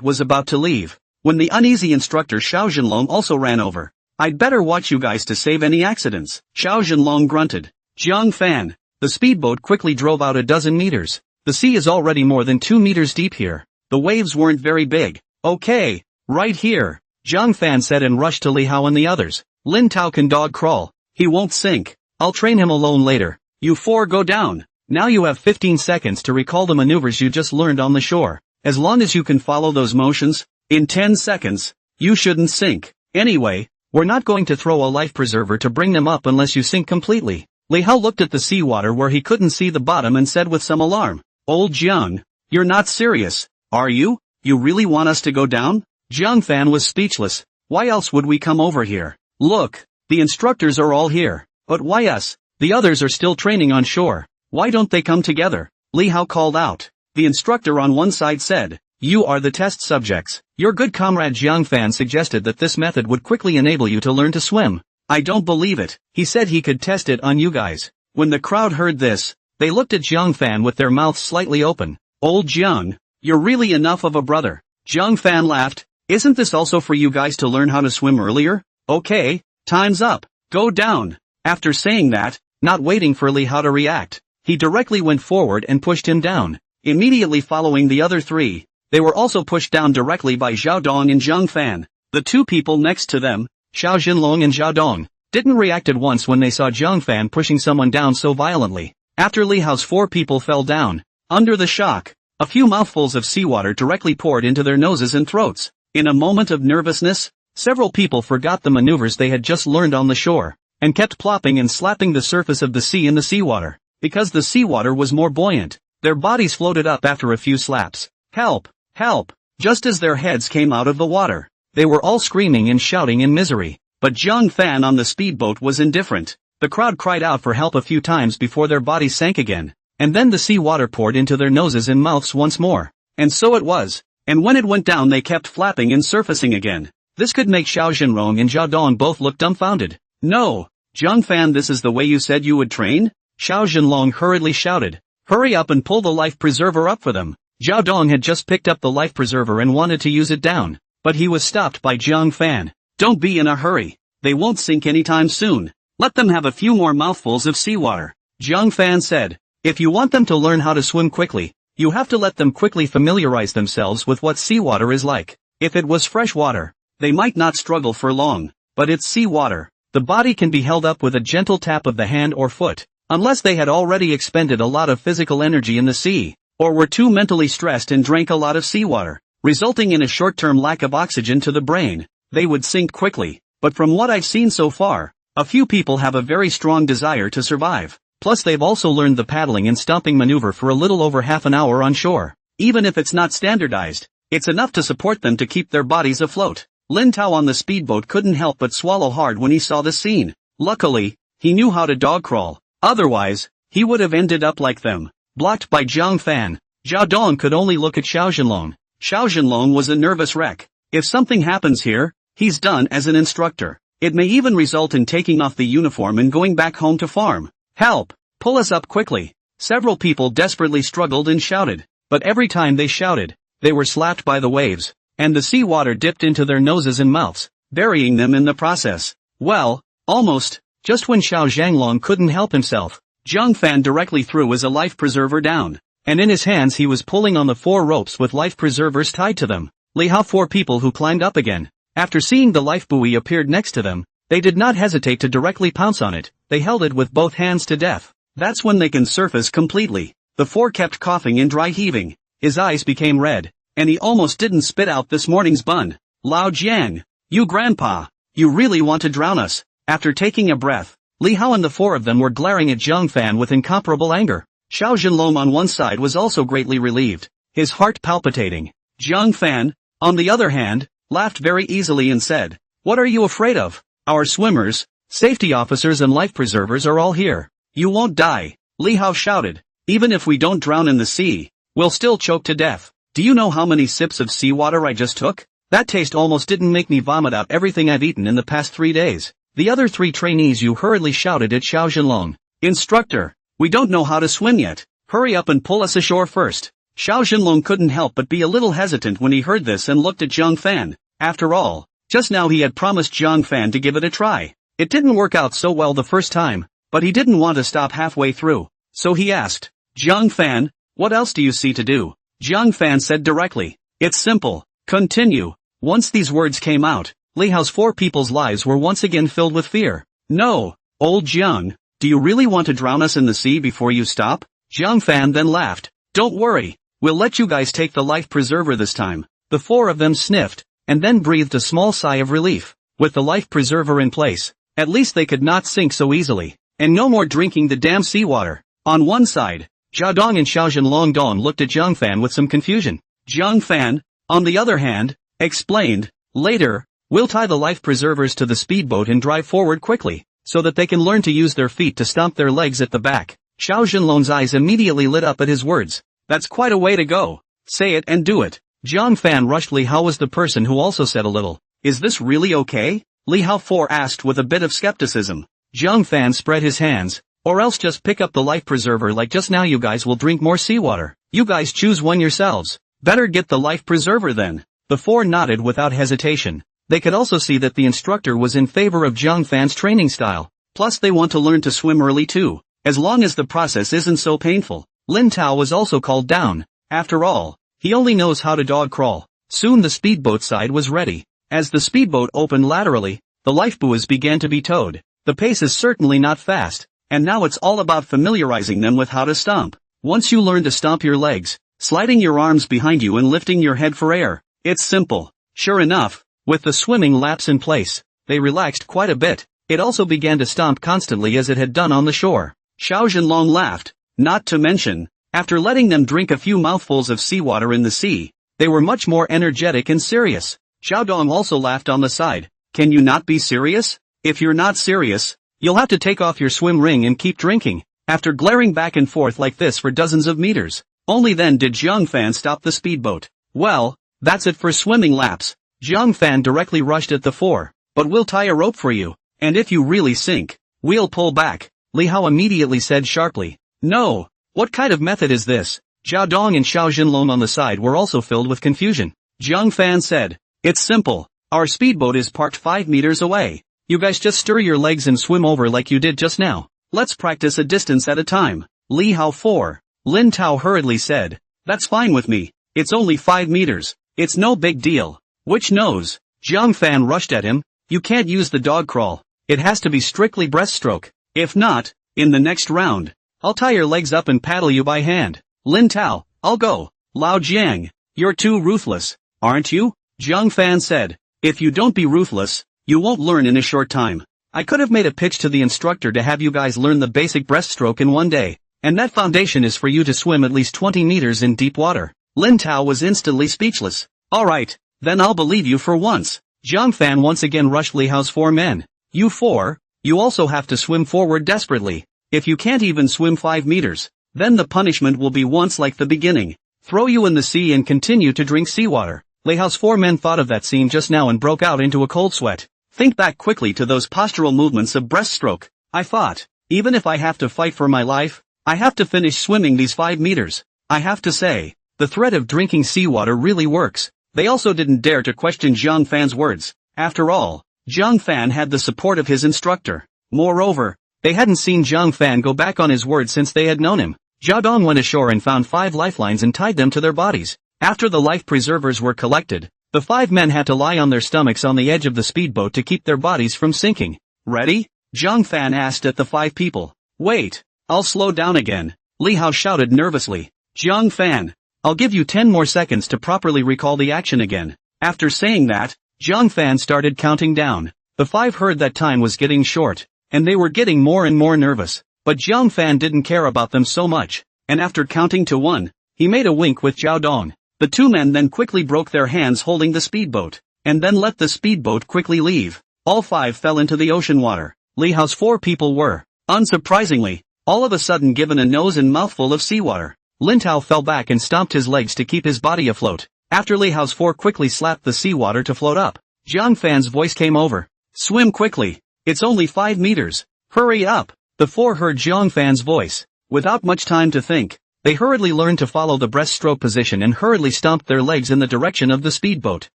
was about to leave, when the uneasy instructor Xiao Zhenlong also ran over. I'd better watch you guys to save any accidents. Xiao Zhenlong grunted. Jiang Fan. The speedboat quickly drove out a dozen meters. The sea is already more than 2 meters deep here. The waves weren't very big. Okay, right here, Jiang Fan said and rushed to Li Hao and the others. Lin Tao can dog crawl. He won't sink. I'll train him alone later. You four go down. Now you have 15 seconds to recall the maneuvers you just learned on the shore. As long as you can follow those motions, in 10 seconds, you shouldn't sink. Anyway, we're not going to throw a life preserver to bring them up unless you sink completely. Li Hao looked at the seawater where he couldn't see the bottom and said with some alarm, Old Jiang, you're not serious, are you? You really want us to go down? Jiang Fan was speechless. Why else would we come over here? Look, the instructors are all here. But why us? The others are still training on shore. Why don't they come together? Li Hao called out. The instructor on one side said, You are the test subjects. Your good comrade Jiang Fan suggested that this method would quickly enable you to learn to swim. I don't believe it. He said he could test it on you guys. When the crowd heard this, they looked at Jiang Fan with their mouths slightly open. Old Jiang, you're really enough of a brother. Jiang Fan laughed. Isn't this also for you guys to learn how to swim earlier? Okay, time's up. Go down. After saying that, not waiting for Li Hao to react, he directly went forward and pushed him down. Immediately following the other three, they were also pushed down directly by Zhao Dong and Jiang Fan. The two people next to them, Xiao Zhenlong and Zhao Dong, didn't react at once when they saw Jiang Fan pushing someone down so violently. After Li Hao's 4 people fell down, under the shock, a few mouthfuls of seawater directly poured into their noses and throats. In a moment of nervousness, several people forgot the maneuvers they had just learned on the shore, and kept plopping and slapping the surface of the sea in the seawater. Because the seawater was more buoyant, their bodies floated up after a few slaps. Help! Help! Just as their heads came out of the water, they were all screaming and shouting in misery. But Jiang Fan on the speedboat was indifferent. The crowd cried out for help a few times before their bodies sank again, and then the seawater poured into their noses and mouths once more. And so it was. And when it went down they kept flapping and surfacing again. This could make Xiao Zhenrong and Zhao Dong both look dumbfounded. No! Jiang Fan, this is the way you said you would train? Xiao Zhenlong hurriedly shouted. Hurry up and pull the life preserver up for them. Zhao Dong had just picked up the life preserver and wanted to use it down, but he was stopped by Jiang Fan. Don't be in a hurry. They won't sink anytime soon. Let them have a few more mouthfuls of seawater. Jiang Fan said. If you want them to learn how to swim quickly, you have to let them quickly familiarize themselves with what seawater is like. If it was fresh water, they might not struggle for long, but it's seawater. The body can be held up with a gentle tap of the hand or foot, unless they had already expended a lot of physical energy in the sea, or were too mentally stressed and drank a lot of seawater, resulting in a short-term lack of oxygen to the brain. They would sink quickly. But from what I've seen so far, a few people have a very strong desire to survive. Plus they've also learned the paddling and stomping maneuver for a little over half an hour on shore. Even if it's not standardized, it's enough to support them to keep their bodies afloat. Lin Tao on the speedboat couldn't help but swallow hard when he saw the scene. Luckily, he knew how to dog crawl. Otherwise, he would have ended up like them. Blocked by Jiang Fan, Zhao Dong could only look at Xiao Zhenlong. Xiao Zhenlong was a nervous wreck. If something happens here, he's done as an instructor. It may even result in taking off the uniform and going back home to farm. Help! Pull us up quickly. Several people desperately struggled and shouted, but every time they shouted, they were slapped by the waves, and the seawater dipped into their noses and mouths, burying them in the process. Well, almost, just when Xiao Zhenlong couldn't help himself, Jiang Fan directly threw his life preserver down, and in his hands he was pulling on the 4 ropes with life preservers tied to them. Li Hao 4 people who climbed up again. After seeing the life buoy appeared next to them, they did not hesitate to directly pounce on it. They held it with both hands to death. That's when they can surface completely. The 4 kept coughing and dry heaving. His eyes became red, and he almost didn't spit out this morning's bun. Lao Jiang, you grandpa, You really want to drown us? After taking a breath, Li Hao and the four of them were glaring at Zhang Fan with incomparable anger. Xiao Zhenlong on one side was also greatly relieved, his heart palpitating. Zhang Fan, on the other hand, laughed very easily and said, "What are you afraid of? Our swimmers, safety officers and life preservers are all here. You won't die," Li Hao shouted. "Even if we don't drown in the sea, we'll still choke to death. Do you know how many sips of seawater I just took? That taste almost didn't make me vomit out everything I've eaten in the past 3 days." The other 3 trainees hurriedly shouted at Xiao Zhenlong, "Instructor, we don't know how to swim yet. Hurry up and pull us ashore first." Xiao Zhenlong couldn't help but be a little hesitant when he heard this and looked at Zhang Fan. After all, just now he had promised Zhang Fan to give it a try. It didn't work out so well the first time, but he didn't want to stop halfway through. So he asked, "Zhang Fan, what else do you see to do?" Zhang Fan said directly, "It's simple. Continue." Once these words came out, Li Hao's 4 people's lives were once again filled with fear. "No, old Jiang, do you really want to drown us in the sea before you stop?" Zhang Fan then laughed. "Don't worry, we'll let you guys take the life preserver this time." The 4 of them sniffed, and then breathed a small sigh of relief. With the life preserver in place, at least they could not sink so easily, and no more drinking the damn seawater. On one side, Zhao Dong and Xiao Zhenlong Dong looked at Zhang Fan with some confusion. Zhang Fan, on the other hand, explained, "Later, we'll tie the life preservers to the speedboat and drive forward quickly, so that they can learn to use their feet to stomp their legs at the back." Xiao Zhenlong's eyes immediately lit up at his words. "That's quite a way to go. Say it and do it." Zhang Fan rushed Li Hao was the person who also said a little, "Is this really okay?" Li Hao 4 asked with a bit of skepticism. Zhang Fan spread his hands, "Or else just pick up the life preserver like just now. You guys will drink more seawater. You guys choose one yourselves. Better get the life preserver then." The 4 nodded without hesitation. They could also see that the instructor was in favor of Zhang Fan's training style. Plus they want to learn to swim early too, as long as the process isn't so painful. Lin Tao was also called down. After all, he only knows how to dog crawl. Soon the speedboat side was ready. As the speedboat opened laterally, the lifebuoys began to be towed. The pace is certainly not fast, and now it's all about familiarizing them with how to stomp. Once you learn to stomp your legs, sliding your arms behind you and lifting your head for air, it's simple. Sure enough, with the swimming laps in place, they relaxed quite a bit. It also began to stomp constantly as it had done on the shore. Xiao Zhenlong laughed. Not to mention, after letting them drink a few mouthfuls of seawater in the sea, they were much more energetic and serious. Xiao Dong also laughed on the side. "Can you not be serious? If you're not serious, you'll have to take off your swim ring and keep drinking." After glaring back and forth like this for dozens of meters, only then did Zhang Fan stop the speedboat. "Well, that's it for swimming laps." Zhang Fan directly rushed at the 4. "But we'll tie a rope for you, and if you really sink, we'll pull back," Li Hao immediately said sharply. "No, what kind of method is this?" Zhao Dong and Xiao Zhenlong on the side were also filled with confusion. Zhang Fan said, "It's simple. Our speedboat is parked 5 meters away. You guys just stir your legs and swim over like you did just now. Let's practice a distance at a time." Li Hao 4. Lin Tao hurriedly said, "That's fine with me. It's only 5 meters. It's no big deal." "Which nose?" Zhang Fan rushed at him. "You can't use the dog crawl. It has to be strictly breaststroke. If not, in the next round, I'll tie your legs up and paddle you by hand." "Lin Tao, I'll go." "Lao Jiang, you're too ruthless, aren't you?" Zhang Fan said. "If you don't be ruthless, you won't learn in a short time. I could have made a pitch to the instructor to have you guys learn the basic breaststroke in 1 day, and that foundation is for you to swim at least 20 meters in deep water." Lin Tao was instantly speechless. "Alright, then I'll believe you for once." Zhang Fan once again rushed Li Hao's 4 men. "You 4, you also have to swim forward desperately. If you can't even swim 5 meters, then the punishment will be once like the beginning. Throw you in the sea and continue to drink seawater." Li Hao's 4 men thought of that scene just now and broke out into a cold sweat. Think back quickly to those postural movements of breaststroke. I thought, even if I have to fight for my life, I have to finish swimming these 5 meters. I have to say, the threat of drinking seawater really works. They also didn't dare to question Zhang Fan's words. After all, Zhang Fan had the support of his instructor. Moreover, they hadn't seen Zhang Fan go back on his word since they had known him. Zhao Dong went ashore and found 5 lifelines and tied them to their bodies. After the life preservers were collected, the 5 men had to lie on their stomachs on the edge of the speedboat to keep their bodies from sinking. "Ready?" Zhang Fan asked at the 5 people. "Wait, I'll slow down again," Li Hao shouted nervously. "Zhang Fan, I'll give you 10 more seconds to properly recall the action again." After saying that, Zhang Fan started counting down. The 5 heard that time was getting short, and they were getting more and more nervous, but Jiang Fan didn't care about them so much, and after counting to 1, he made a wink with Zhao Dong. The 2 men then quickly broke their hands holding the speedboat, and then let the speedboat quickly leave. All 5 fell into the ocean water. Li Hao's 4 people were, unsurprisingly, all of a sudden given a nose and mouthful of seawater. Lin Tao fell back and stomped his legs to keep his body afloat. After Li Hao's 4 quickly slapped the seawater to float up, Jiang Fan's voice came over. Swim quickly. It's only 5 meters. Hurry up. The 4 heard Jiang Fan's voice. Without much time to think, they hurriedly learned to follow the breaststroke position and hurriedly stomped their legs in the direction of the speedboat.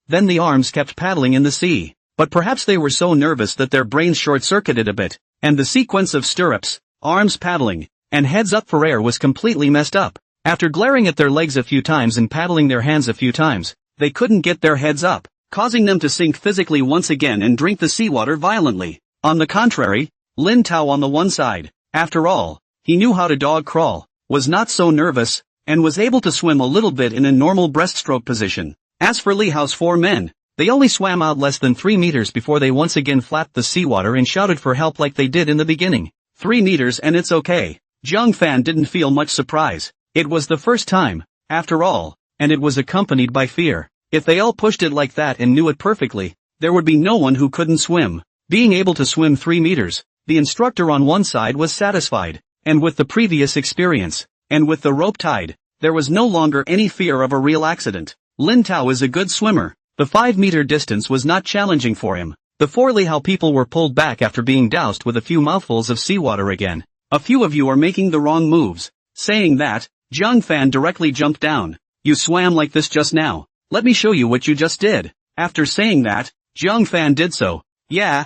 Then the arms kept paddling in the sea. But perhaps they were so nervous that their brains short-circuited a bit, and the sequence of stirrups, arms paddling, and heads up for air was completely messed up. After glaring at their legs a few times and paddling their hands a few times, they couldn't get their heads up, causing them to sink physically once again and drink the seawater violently. On the contrary, Lin Tao on the one side, after all, he knew how to dog crawl, was not so nervous, and was able to swim a little bit in a normal breaststroke position. As for Li Hao's 4 men, they only swam out less than 3 meters before they once again flapped the seawater and shouted for help like they did in the beginning. 3 meters and it's okay. Jiang Fan didn't feel much surprise. It was the first time, after all, and it was accompanied by fear. If they all pushed it like that and knew it perfectly, there would be no one who couldn't swim. Being able to swim 3 meters, the instructor on one side was satisfied, and with the previous experience, and with the rope tied, there was no longer any fear of a real accident. Lin Tao is a good swimmer. The 5-meter distance was not challenging for him. The 4 Li Hao people were pulled back after being doused with a few mouthfuls of seawater again. A few of you are making the wrong moves. Saying that, Jiang Fan directly jumped down. You swam like this just now. Let me show you what you just did. After saying that, Jiang Fan did so. Yeah,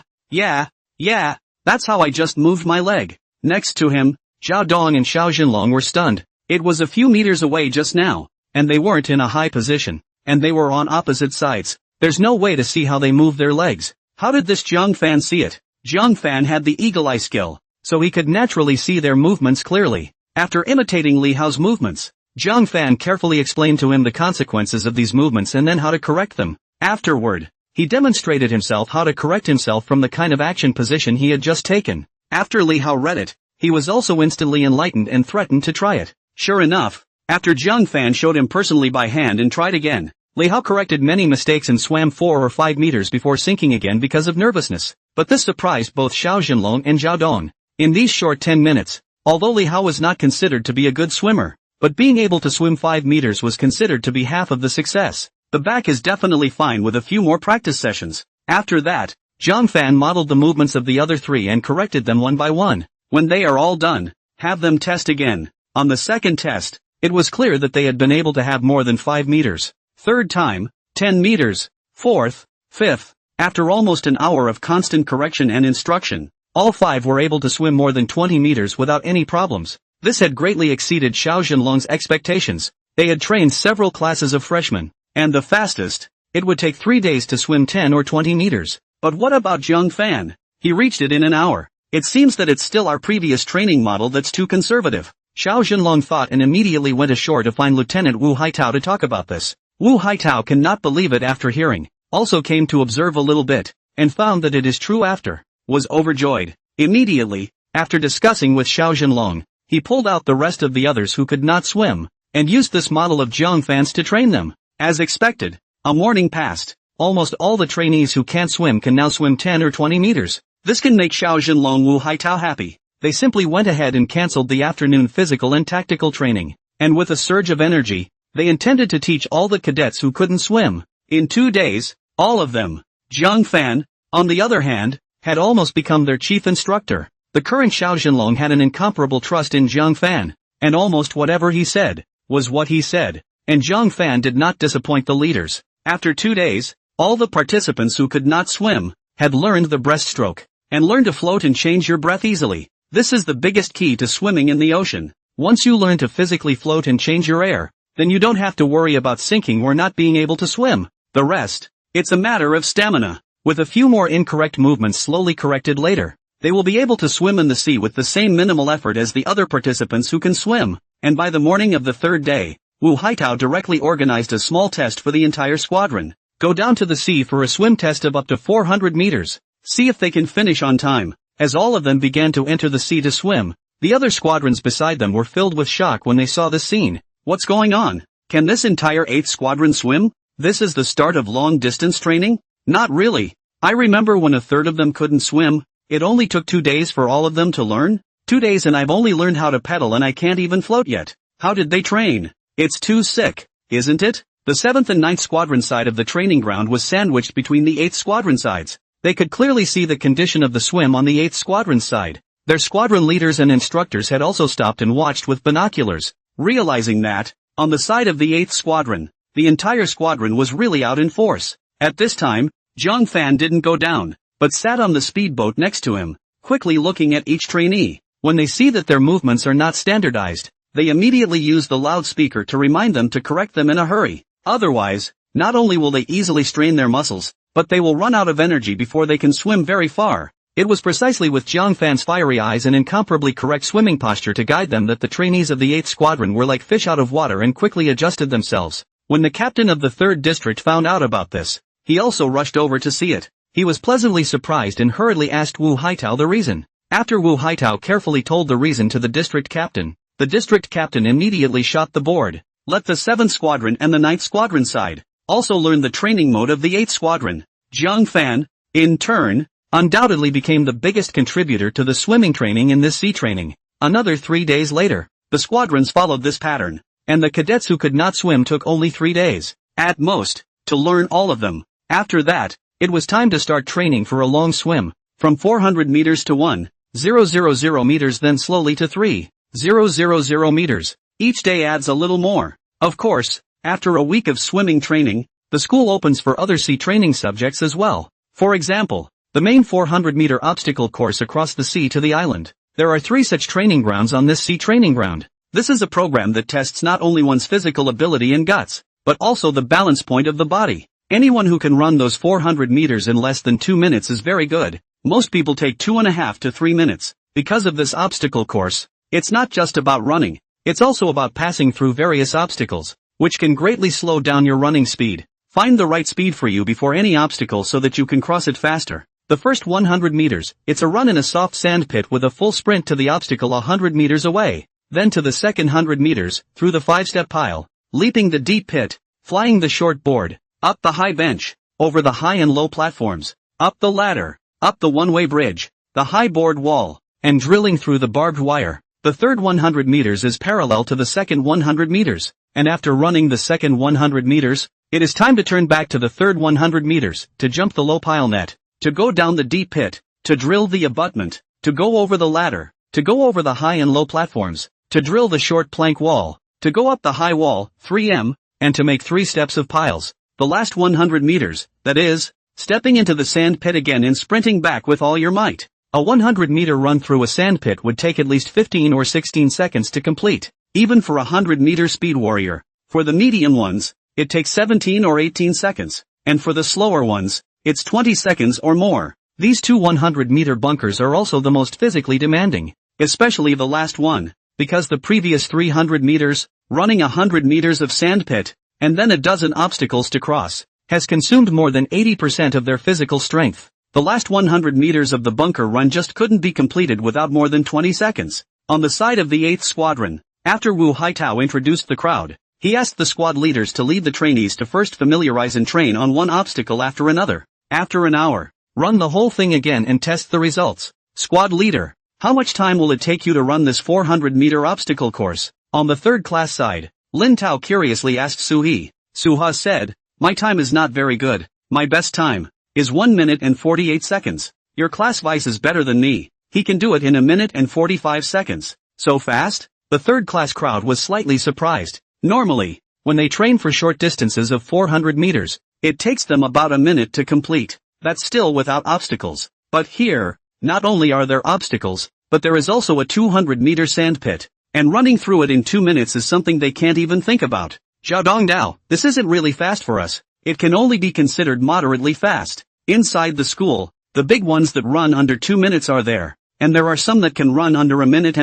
that's how I just moved my leg. Next to him, Zhao Dong and Xiao Jinlong were stunned. It was a few meters away just now, and they weren't in a high position, and they were on opposite sides. There's no way to see how they move their legs. How did this Jiang Fan see it? Jiang Fan had the eagle eye skill, so he could naturally see their movements clearly. After imitating Li Hao's movements, Jiang Fan carefully explained to him the consequences of these movements and then how to correct them. Afterward, he demonstrated himself how to correct himself from the kind of action position he had just taken. After Li Hao read it, he was also instantly enlightened and threatened to try it. Sure enough, after Jiang Fan showed him personally by hand and tried again, Li Hao corrected many mistakes and swam 4 or 5 meters before sinking again because of nervousness. But this surprised both Xiao Jinlong and Zhao Dong. In these short 10 minutes, although Li Hao was not considered to be a good swimmer, but being able to swim 5 meters was considered to be half of the success. The back is definitely fine with a few more practice sessions. After that, Jiang Fan modeled the movements of the other 3 and corrected them one by one. When they are all done, have them test again. On the second test, it was clear that they had been able to have more than 5 meters. Third time, 10 meters. Fourth, fifth. After almost an hour of constant correction and instruction, all 5 were able to swim more than 20 meters without any problems. This had greatly exceeded Xiao Jinlong's expectations. They had trained several classes of freshmen, and the fastest, it would take 3 days to swim 10 or 20 meters. But what about Jiang Fan? He reached it in an hour. It seems that it's still our previous training model that's too conservative. Xiao Jinlong thought and immediately went ashore to find Lieutenant Wu Haitao to talk about this. Wu Haitao cannot believe it after hearing, also came to observe a little bit, and found that it is true after, was overjoyed. Immediately, after discussing with Xiao Jinlong, he pulled out the rest of the others who could not swim, and used this model of Jiang Fan's to train them. As expected, a morning passed. Almost all the trainees who can't swim can now swim 10 or 20 meters. This can make Xiao Jinlong Wu Haitao happy. They simply went ahead and cancelled the afternoon physical and tactical training, and with a surge of energy, they intended to teach all the cadets who couldn't swim. In 2 days, all of them. Jiang Fan, on the other hand, had almost become their chief instructor. The current Xiao Jinlong had an incomparable trust in Jiang Fan, and almost whatever he said, was what he said, and Jiang Fan did not disappoint the leaders. After 2 days, all the participants who could not swim, had learned the breaststroke, and learned to float and change your breath easily. This is the biggest key to swimming in the ocean. Once you learn to physically float and change your air, then you don't have to worry about sinking or not being able to swim. The rest, it's a matter of stamina. With a few more incorrect movements slowly corrected later, they will be able to swim in the sea with the same minimal effort as the other participants who can swim. And by the morning of the 3rd day, Wu Haitao directly organized a small test for the entire squadron. Go down to the sea for a swim test of up to 400 meters. See if they can finish on time. As all of them began to enter the sea to swim, the other squadrons beside them were filled with shock when they saw this scene. What's going on? Can this entire 8th squadron swim? This is the start of long-distance training? Not really. I remember when a third of them couldn't swim. It only took 2 days for all of them to learn? 2 days and I've only learned how to pedal and I can't even float yet. How did they train? It's too sick, isn't it? The 7th and 9th squadron side of the training ground was sandwiched between the 8th squadron sides. They could clearly see the condition of the swim on the 8th squadron side. Their squadron leaders and instructors had also stopped and watched with binoculars, realizing that, on the side of the 8th squadron, the entire squadron was really out in force. At this time, Zhang Fan didn't go down, but sat on the speedboat next to him, quickly looking at each trainee. When they see that their movements are not standardized, they immediately use the loudspeaker to remind them to correct them in a hurry. Otherwise, not only will they easily strain their muscles, but they will run out of energy before they can swim very far. It was precisely with Zhang Fan's fiery eyes and incomparably correct swimming posture to guide them that the trainees of the 8th squadron were like fish out of water and quickly adjusted themselves. When the captain of the 3rd district found out about this, he also rushed over to see it. He was pleasantly surprised and hurriedly asked Wu Haitao the reason. After Wu Haitao carefully told the reason to the district captain, the district captain immediately shot the board. Let the 7th squadron and the 9th squadron side also learn the training mode of the 8th squadron. Zhang Fan, in turn, undoubtedly became the biggest contributor to the swimming training in this sea training. Another 3 days later, the squadrons followed this pattern, and the cadets who could not swim took only 3 days, at most, to learn all of them. After that, it was time to start training for a long swim, from 400 meters to 1,000 meters, then slowly to 3,000 meters. Each day adds a little more. Of course, after a week of swimming training, the school opens for other sea training subjects as well. For example, the main 400-meter obstacle course across the sea to the island. There are 3 such training grounds on this sea training ground. This is a program that tests not only one's physical ability and guts, but also the balance point of the body. Anyone who can run those 400 meters in less than 2 minutes is very good. Most people take 2.5 to 3 minutes. Because of this obstacle course, it's not just about running, it's also about passing through various obstacles, which can greatly slow down your running speed. Find the right speed for you before any obstacle so that you can cross it faster. The first 100 meters, it's a run in a soft sand pit with a full sprint to the obstacle 100 meters away. Then to the second 100 meters, through the 5-step pile, leaping the deep pit, flying the short board, up the high bench, over the high and low platforms, up the ladder, up the one-way bridge, the high board wall, and drilling through the barbed wire. The third 100 meters is parallel to the second 100 meters, and after running the second 100 meters, it is time to turn back to the third 100 meters, to jump the low pile net, to go down the deep pit, to drill the abutment, to go over the ladder, to go over the high and low platforms, to drill the short plank wall, to go up the high wall, 3m, and to make 3 steps of piles. The last 100 meters, that is, stepping into the sand pit again and sprinting back with all your might. A 100-meter run through a sand pit would take at least 15 or 16 seconds to complete, even for a 100-meter speed warrior. For the medium ones, it takes 17 or 18 seconds, and for the slower ones, it's 20 seconds or more. These 2 100-meter bunkers are also the most physically demanding, especially the last one, because the previous 300 meters, running 100 meters of sand pit, and then a dozen obstacles to cross, has consumed more than 80% of their physical strength. The last 100 meters of the bunker run just couldn't be completed without more than 20 seconds. On the side of the 8th squadron, after Wu Haitao introduced the crowd, he asked the squad leaders to lead the trainees to first familiarize and train on one obstacle after another. After an hour, run the whole thing again and test the results. Squad leader, how much time will it take you to run this 400-meter obstacle course? On the third class side, Lin Tao curiously asked Suhe. Suha said, my time is not very good. My best time is 1 minute and 48 seconds. Your class vice is better than me. He can do it in 1 minute and 45 seconds. So fast? The third class crowd was slightly surprised. Normally, when they train for short distances of 400 meters, it takes them about 1 minute to complete. That's still without obstacles. But here, not only are there obstacles, but there is also a 200-meter sand pit, and running through it in 2 minutes is something they can't even think about. Zhao Dongdao, this isn't really fast for us. It can only be considered moderately fast. Inside the school, the big ones that run under 2 minutes are there, and there are some that can run under 1.5 minutes.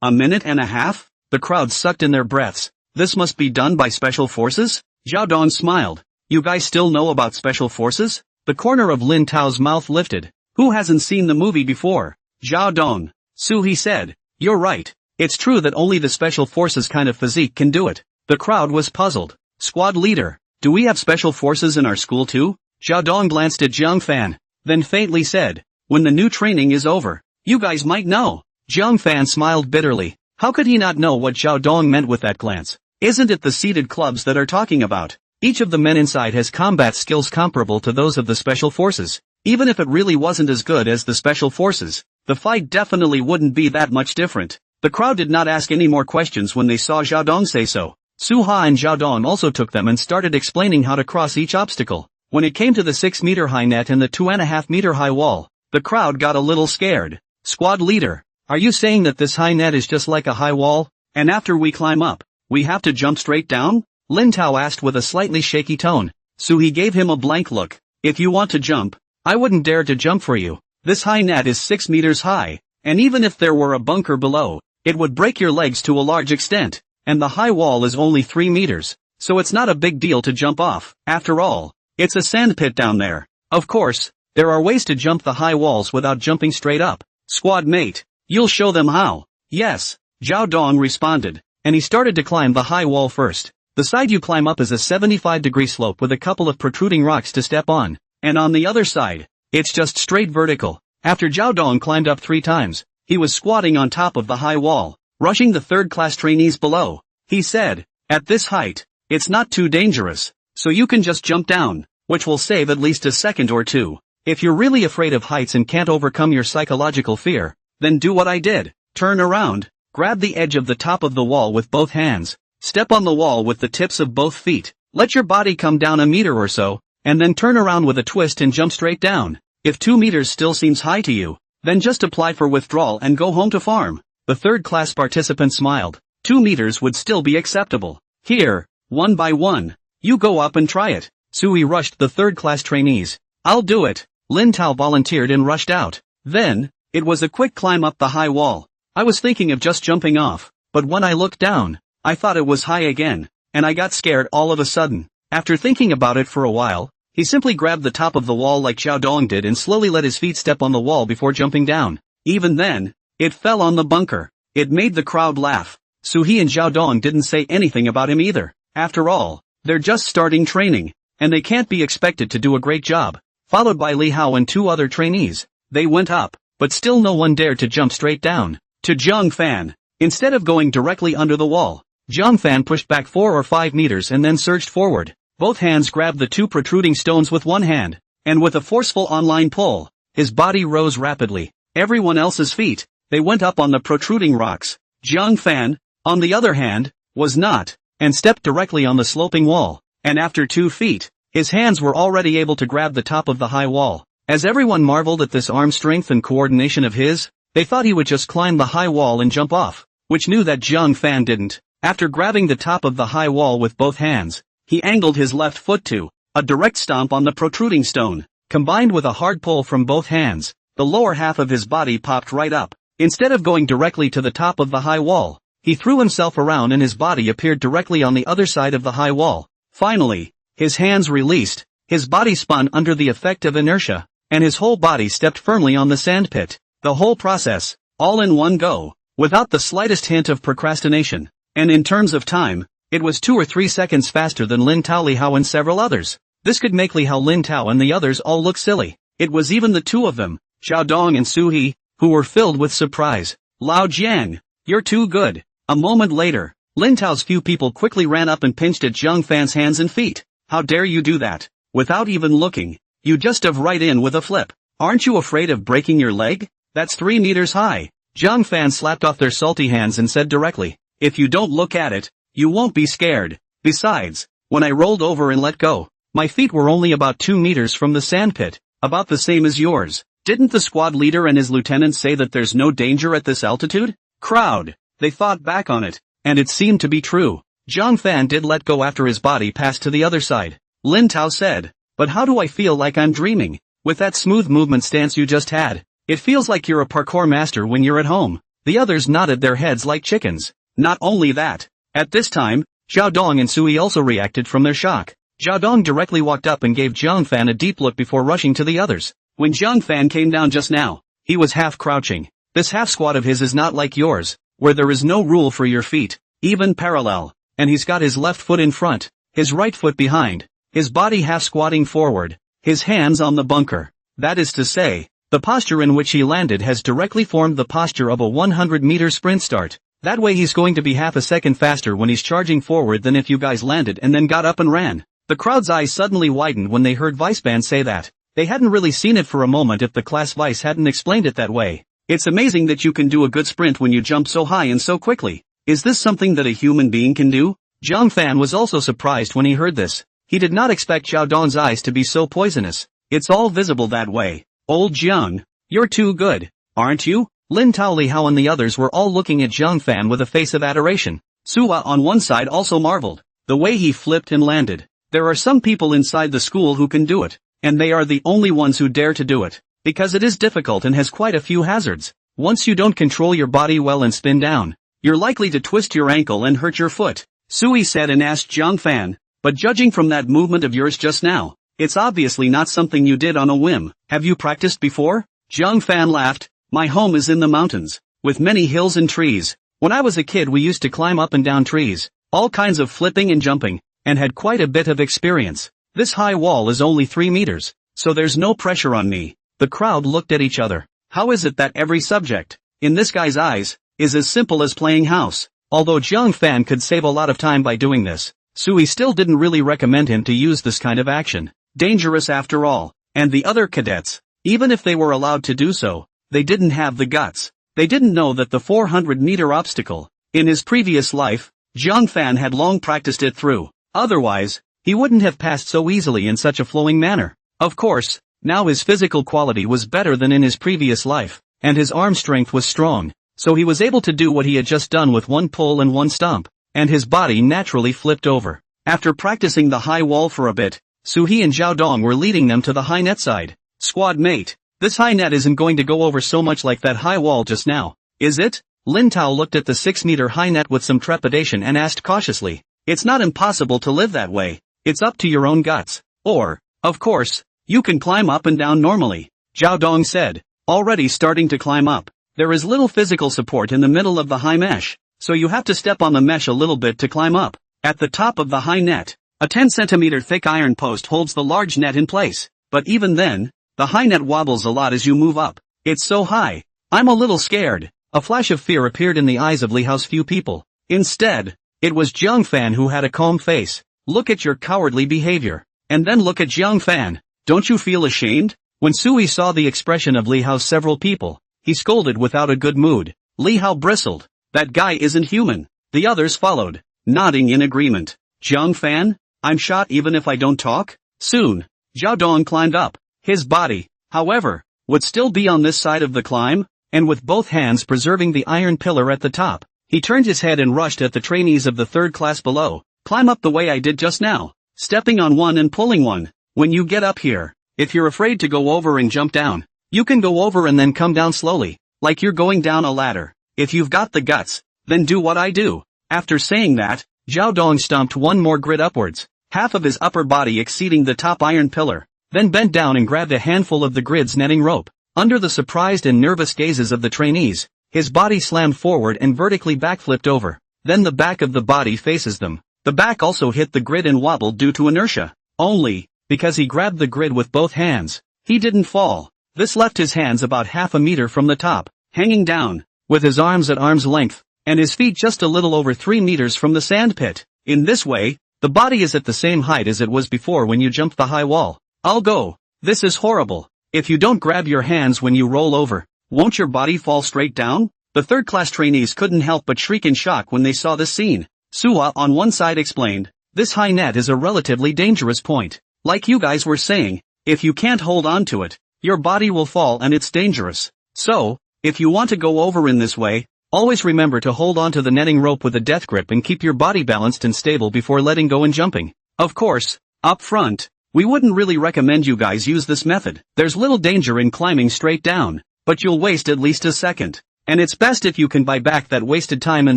1.5 minutes? The crowd sucked in their breaths. This must be done by special forces? Zhao Dong smiled. You guys still know about special forces? The corner of Lin Tao's mouth lifted. Who hasn't seen the movie before? Zhao Dong. Suhi said. You're right. It's true that only the special forces kind of physique can do it. The crowd was puzzled. Squad leader. Do we have special forces in our school too? Zhao Dong glanced at Zhang Fan, then faintly said, when the new training is over, you guys might know. Zhang Fan smiled bitterly. How could he not know what Zhao Dong meant with that glance? Isn't it the seated clubs that are talking about? Each of the men inside has combat skills comparable to those of the special forces. Even if it really wasn't as good as the special forces, the fight definitely wouldn't be that much different. The crowd did not ask any more questions when they saw Zhao Dong say so. Su Ha and Zhao Dong also took them and started explaining how to cross each obstacle. When it came to the 6-meter high net and the 2.5-meter high wall, the crowd got a little scared. Squad leader, are you saying that this high net is just like a high wall, and after we climb up, we have to jump straight down? Lin Tao asked with a slightly shaky tone. Suhi gave him a blank look. If you want to jump, I wouldn't dare to jump for you. This high net is 6 meters high, and even if there were a bunker below, it would break your legs to a large extent, and the high wall is only 3 meters, so it's not a big deal to jump off. After all, it's a sandpit down there. Of course, there are ways to jump the high walls without jumping straight up. Squad mate, you'll show them how. Yes, Zhao Dong responded, and he started to climb the high wall first. The side you climb up is a 75-degree slope with a couple of protruding rocks to step on, and on the other side, it's just straight vertical. After Zhao Dong climbed up 3 times, he was squatting on top of the high wall, rushing the third-class trainees below. He said, at this height, it's not too dangerous, so you can just jump down, which will save at least a second or two. If you're really afraid of heights and can't overcome your psychological fear, then do what I did. Turn around, grab the edge of the top of the wall with both hands, step on the wall with the tips of both feet, let your body come down a meter or so, and then turn around with a twist and jump straight down. If 2 meters still seems high to you, then just apply for withdrawal and go home to farm. The third-class participant smiled. 2 meters would still be acceptable. Here, one by one, you go up and try it. Sui rushed the third-class trainees. I'll do it. Lin Tao volunteered and rushed out. Then, it was a quick climb up the high wall. I was thinking of just jumping off, but when I looked down, I thought it was high again, and I got scared all of a sudden. After thinking about it for a while, he simply grabbed the top of the wall like Zhao Dong did and slowly let his feet step on the wall before jumping down. Even then, it fell on the bunker. It made the crowd laugh. Suhi and Zhao Dong didn't say anything about him either. After all, they're just starting training, and they can't be expected to do a great job. Followed by Li Hao and 2 other trainees, they went up, but still no one dared to jump straight down. To Zhang Fan. Instead of going directly under the wall, Zhang Fan pushed back 4 or 5 meters and then surged forward. Both hands grabbed the 2 protruding stones with one hand, and with a forceful online pull, his body rose rapidly. Everyone else's feet, they went up on the protruding rocks. Zhang Fan, on the other hand, was not, and stepped directly on the sloping wall, and after 2 feet, his hands were already able to grab the top of the high wall. As everyone marveled at this arm strength and coordination of his, they thought he would just climb the high wall and jump off, which knew that Zhang Fan didn't. After grabbing the top of the high wall with both hands, he angled his left foot to a direct stomp on the protruding stone. Combined with a hard pull from both hands, the lower half of his body popped right up. Instead of going directly to the top of the high wall, he threw himself around and his body appeared directly on the other side of the high wall. Finally, his hands released, his body spun under the effect of inertia, and his whole body stepped firmly on the sandpit. The whole process, all in one go, without the slightest hint of procrastination. And in terms of time, it was 2 or 3 seconds faster than Lin Tao, Li Hao and several others. This could make Li Hao, Lin Tao and the others all look silly. It was even the 2 of them, Zhao Dong and Su He, who were filled with surprise. Lao Jiang, you're too good. A moment later, Lin Tao's few people quickly ran up and pinched at Zhang Fan's hands and feet. How dare you do that? Without even looking, you just dove right in with a flip. Aren't you afraid of breaking your leg? That's 3 meters high. Zhang Fan slapped off their salty hands and said directly, if you don't look at it, you won't be scared. Besides, when I rolled over and let go, my feet were only about 2 meters from the sandpit, about the same as yours. Didn't the squad leader and his lieutenant say that there's no danger at this altitude? Crowd. They thought back on it, and it seemed to be true. Zhang Fan did let go after his body passed to the other side. Lin Tao said, but how do I feel like I'm dreaming? With that smooth movement stance you just had, it feels like you're a parkour master when you're at home. The others nodded their heads like chickens. Not only that, at this time, Zhao Dong and Sui also reacted from their shock. Zhao Dong directly walked up and gave Zhang Fan a deep look before rushing to the others. When Jiang Fan came down just now, he was half crouching. This half squat of his is not like yours, where there is no rule for your feet, even parallel, and he's got his left foot in front, his right foot behind, his body half squatting forward, his hands on the bunker. That is to say, the posture in which he landed has directly formed the posture of a 100-meter sprint start. That way he's going to be half a second faster when he's charging forward than if you guys landed and then got up and ran. The crowd's eyes suddenly widened when they heard Vice-Band say that. They hadn't really seen it for a moment if the class Vice hadn't explained it that way. It's amazing that you can do a good sprint when you jump so high and so quickly. Is this something that a human being can do? Jiang Fan was also surprised when he heard this. He did not expect Zhao Dong's eyes to be so poisonous. It's all visible that way. Old Jiang, you're too good, aren't you? Lin Tao, Li Hao and the others were all looking at Jiang Fan with a face of adoration. Suwa on one side also marveled. The way he flipped and landed. There are some people inside the school who can do it. And they are the only ones who dare to do it. Because it is difficult and has quite a few hazards. Once you don't control your body well and spin down, you're likely to twist your ankle and hurt your foot. Sui said and asked Jiang Fan, but judging from that movement of yours just now, it's obviously not something you did on a whim. Have you practiced before? Jiang Fan laughed. My home is in the mountains, with many hills and trees. When I was a kid we used to climb up and down trees, all kinds of flipping and jumping, and had quite a bit of experience. This high wall is only 3 meters, so there's no pressure on me. The crowd looked at each other. How is it that every subject, in this guy's eyes, is as simple as playing house? Although Jiang Fan could save a lot of time by doing this, Sui still didn't really recommend him to use this kind of action. Dangerous after all. And the other cadets, even if they were allowed to do so, they didn't have the guts. They didn't know that the 400-meter obstacle, in his previous life, Jiang Fan had long practiced it through. Otherwise, he wouldn't have passed so easily in such a flowing manner. Of course, now his physical quality was better than in his previous life, and his arm strength was strong, so he was able to do what he had just done with one pull and one stomp, and his body naturally flipped over. After practicing the high wall for a bit, Suhi and Zhao Dong were leading them to the high net side. Squad mate, this high net isn't going to go over so much like that high wall just now, is it? Lin Tao looked at the 6-meter high net with some trepidation and asked cautiously. It's not impossible to live that way. It's up to your own guts. Or, of course, you can climb up and down normally. Zhao Dong said, already starting to climb up. There is little physical support in the middle of the high mesh, so you have to step on the mesh a little bit to climb up. At the top of the high net, a 10-centimeter thick iron post holds the large net in place. But even then, the high net wobbles a lot as you move up. It's so high. I'm a little scared. A flash of fear appeared in the eyes of Li Hao's few people. Instead, it was Jiang Fan who had a calm face. Look at your cowardly behavior. And then look at Jiang Fan. Don't you feel ashamed? When Sui saw the expression of Li Hao's several people, he scolded without a good mood. Li Hao bristled. That guy isn't human. The others followed, nodding in agreement. Jiang Fan, I'm shot even if I don't talk? Soon, Zhao Dong climbed up. His body, however, would still be on this side of the climb, and with both hands preserving the iron pillar at the top, he turned his head and rushed at the trainees of the 3rd class below. Climb up the way I did just now, stepping on one and pulling one. When you get up here, if you're afraid to go over and jump down, you can go over and then come down slowly, like you're going down a ladder. If you've got the guts, then do what I do. After saying that, Zhao Dong stomped one more grid upwards, half of his upper body exceeding the top iron pillar, then bent down and grabbed a handful of the grid's netting rope. Under the surprised and nervous gazes of the trainees, his body slammed forward and vertically backflipped over. Then the back of the body faces them. The back also hit the grid and wobbled due to inertia. Only, because he grabbed the grid with both hands, he didn't fall. This left his hands about half a meter from the top, hanging down, with his arms at arm's length, and his feet just a little over 3 meters from the sand pit. In this way, the body is at the same height as it was before when you jumped the high wall. I'll go. This is horrible. If you don't grab your hands when you roll over, won't your body fall straight down? The 3rd class trainees couldn't help but shriek in shock when they saw this scene. Suwa on one side explained, this high net is a relatively dangerous point. Like you guys were saying, if you can't hold on to it, your body will fall and it's dangerous. So, if you want to go over in this way, always remember to hold on to the netting rope with a death grip and keep your body balanced and stable before letting go and jumping. Of course, up front, we wouldn't really recommend you guys use this method. There's little danger in climbing straight down, but you'll waste at least a second. And it's best if you can buy back that wasted time in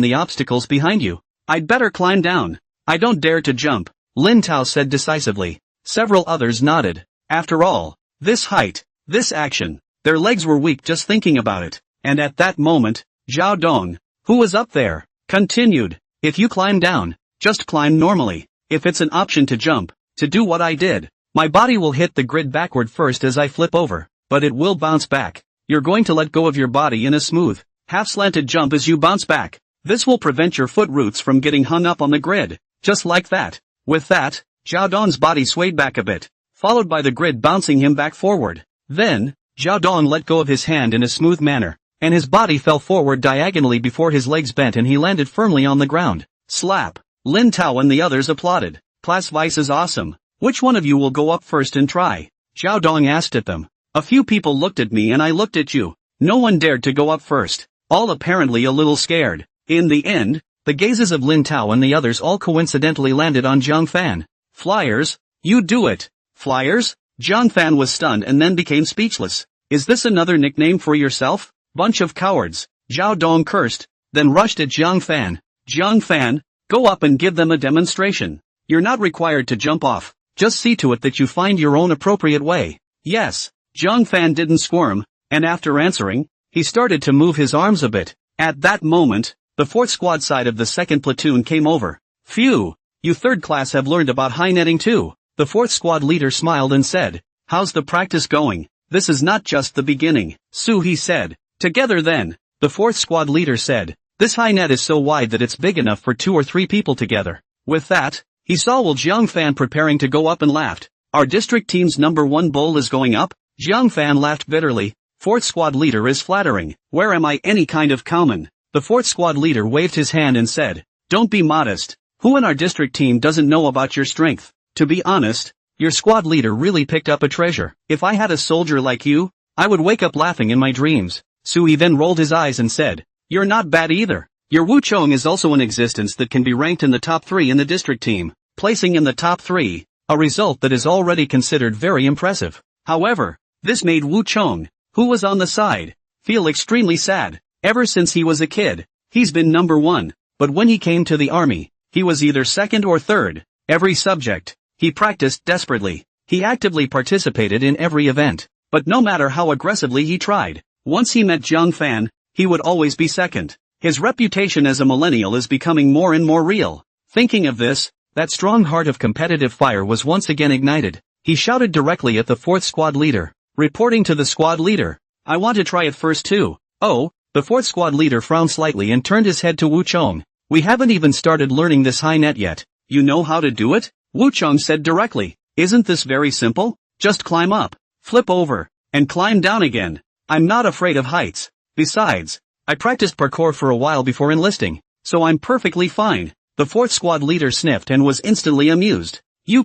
the obstacles behind you. I'd better climb down. I don't dare to jump, Lin Tao said decisively. Several others nodded. After all, this height, this action. Their legs were weak just thinking about it. And at that moment, Zhao Dong, who was up there, continued, if you climb down, just climb normally. If it's an option to jump, to do what I did, my body will hit the grid backward first as I flip over, but it will bounce back. You're going to let go of your body in a smooth, half-slanted jump as you bounce back. This will prevent your foot roots from getting hung up on the grid, just like that. With that, Zhao Dong's body swayed back a bit, followed by the grid bouncing him back forward. Then, Zhao Dong let go of his hand in a smooth manner, and his body fell forward diagonally before his legs bent and he landed firmly on the ground. Slap! Lin Tao and the others applauded. Class Vice is awesome. Which one of you will go up first and try? Zhao Dong asked at them. A few people looked at me and I looked at you. No one dared to go up first, all apparently a little scared. In the end, the gazes of Lin Tao and the others all coincidentally landed on Zhang Fan. Flyers? You do it. Flyers? Zhang Fan was stunned and then became speechless. Is this another nickname for yourself? Bunch of cowards. Zhao Dong cursed, then rushed at Zhang Fan. Zhang Fan, go up and give them a demonstration. You're not required to jump off. Just see to it that you find your own appropriate way. Yes. Zhang Fan didn't squirm, and after answering, he started to move his arms a bit. At that moment, the 4th squad side of the 2nd platoon came over. Phew, you 3rd class have learned about high netting too. The 4th squad leader smiled and said, how's the practice going? This is not just the beginning. Su he said. Together then, the 4th squad leader said, this high net is so wide that it's big enough for 2 or 3 people together. With that, he saw Will Jiang Fan preparing to go up and laughed. Our district team's number 1 bowl is going up? Jiang Fan laughed bitterly. 4th squad leader is flattering. Where am I any kind of cowman? The 4th squad leader waved his hand and said, don't be modest. Who in our district team doesn't know about your strength? To be honest, your squad leader really picked up a treasure. If I had a soldier like you, I would wake up laughing in my dreams. Sui then rolled his eyes and said, you're not bad either. Your Wu Chong is also in existence that can be ranked in the top 3 in the district team, placing in the top 3, a result that is already considered very impressive. However, this made Wu Chong, who was on the side, feel extremely sad. Ever since he was a kid, he's been number 1, but when he came to the army, he was either 2nd or 3rd. Every subject, he practiced desperately. He actively participated in every event, but no matter how aggressively he tried, once he met Zhang Fan, he would always be 2nd. His reputation as a millennial is becoming more and more real. Thinking of this, that strong heart of competitive fire was once again ignited. He shouted directly at the 4th squad leader, reporting to the squad leader, I want to try it first too. Oh, the 4th squad leader frowned slightly and turned his head to Wu Chong. We haven't even started learning this high net yet. You know how to do it? Wu Chong said directly. Isn't this very simple? Just climb up, flip over, and climb down again. I'm not afraid of heights. Besides, I practiced parkour for a while before enlisting, so I'm perfectly fine. The 4th squad leader sniffed and was instantly amused. You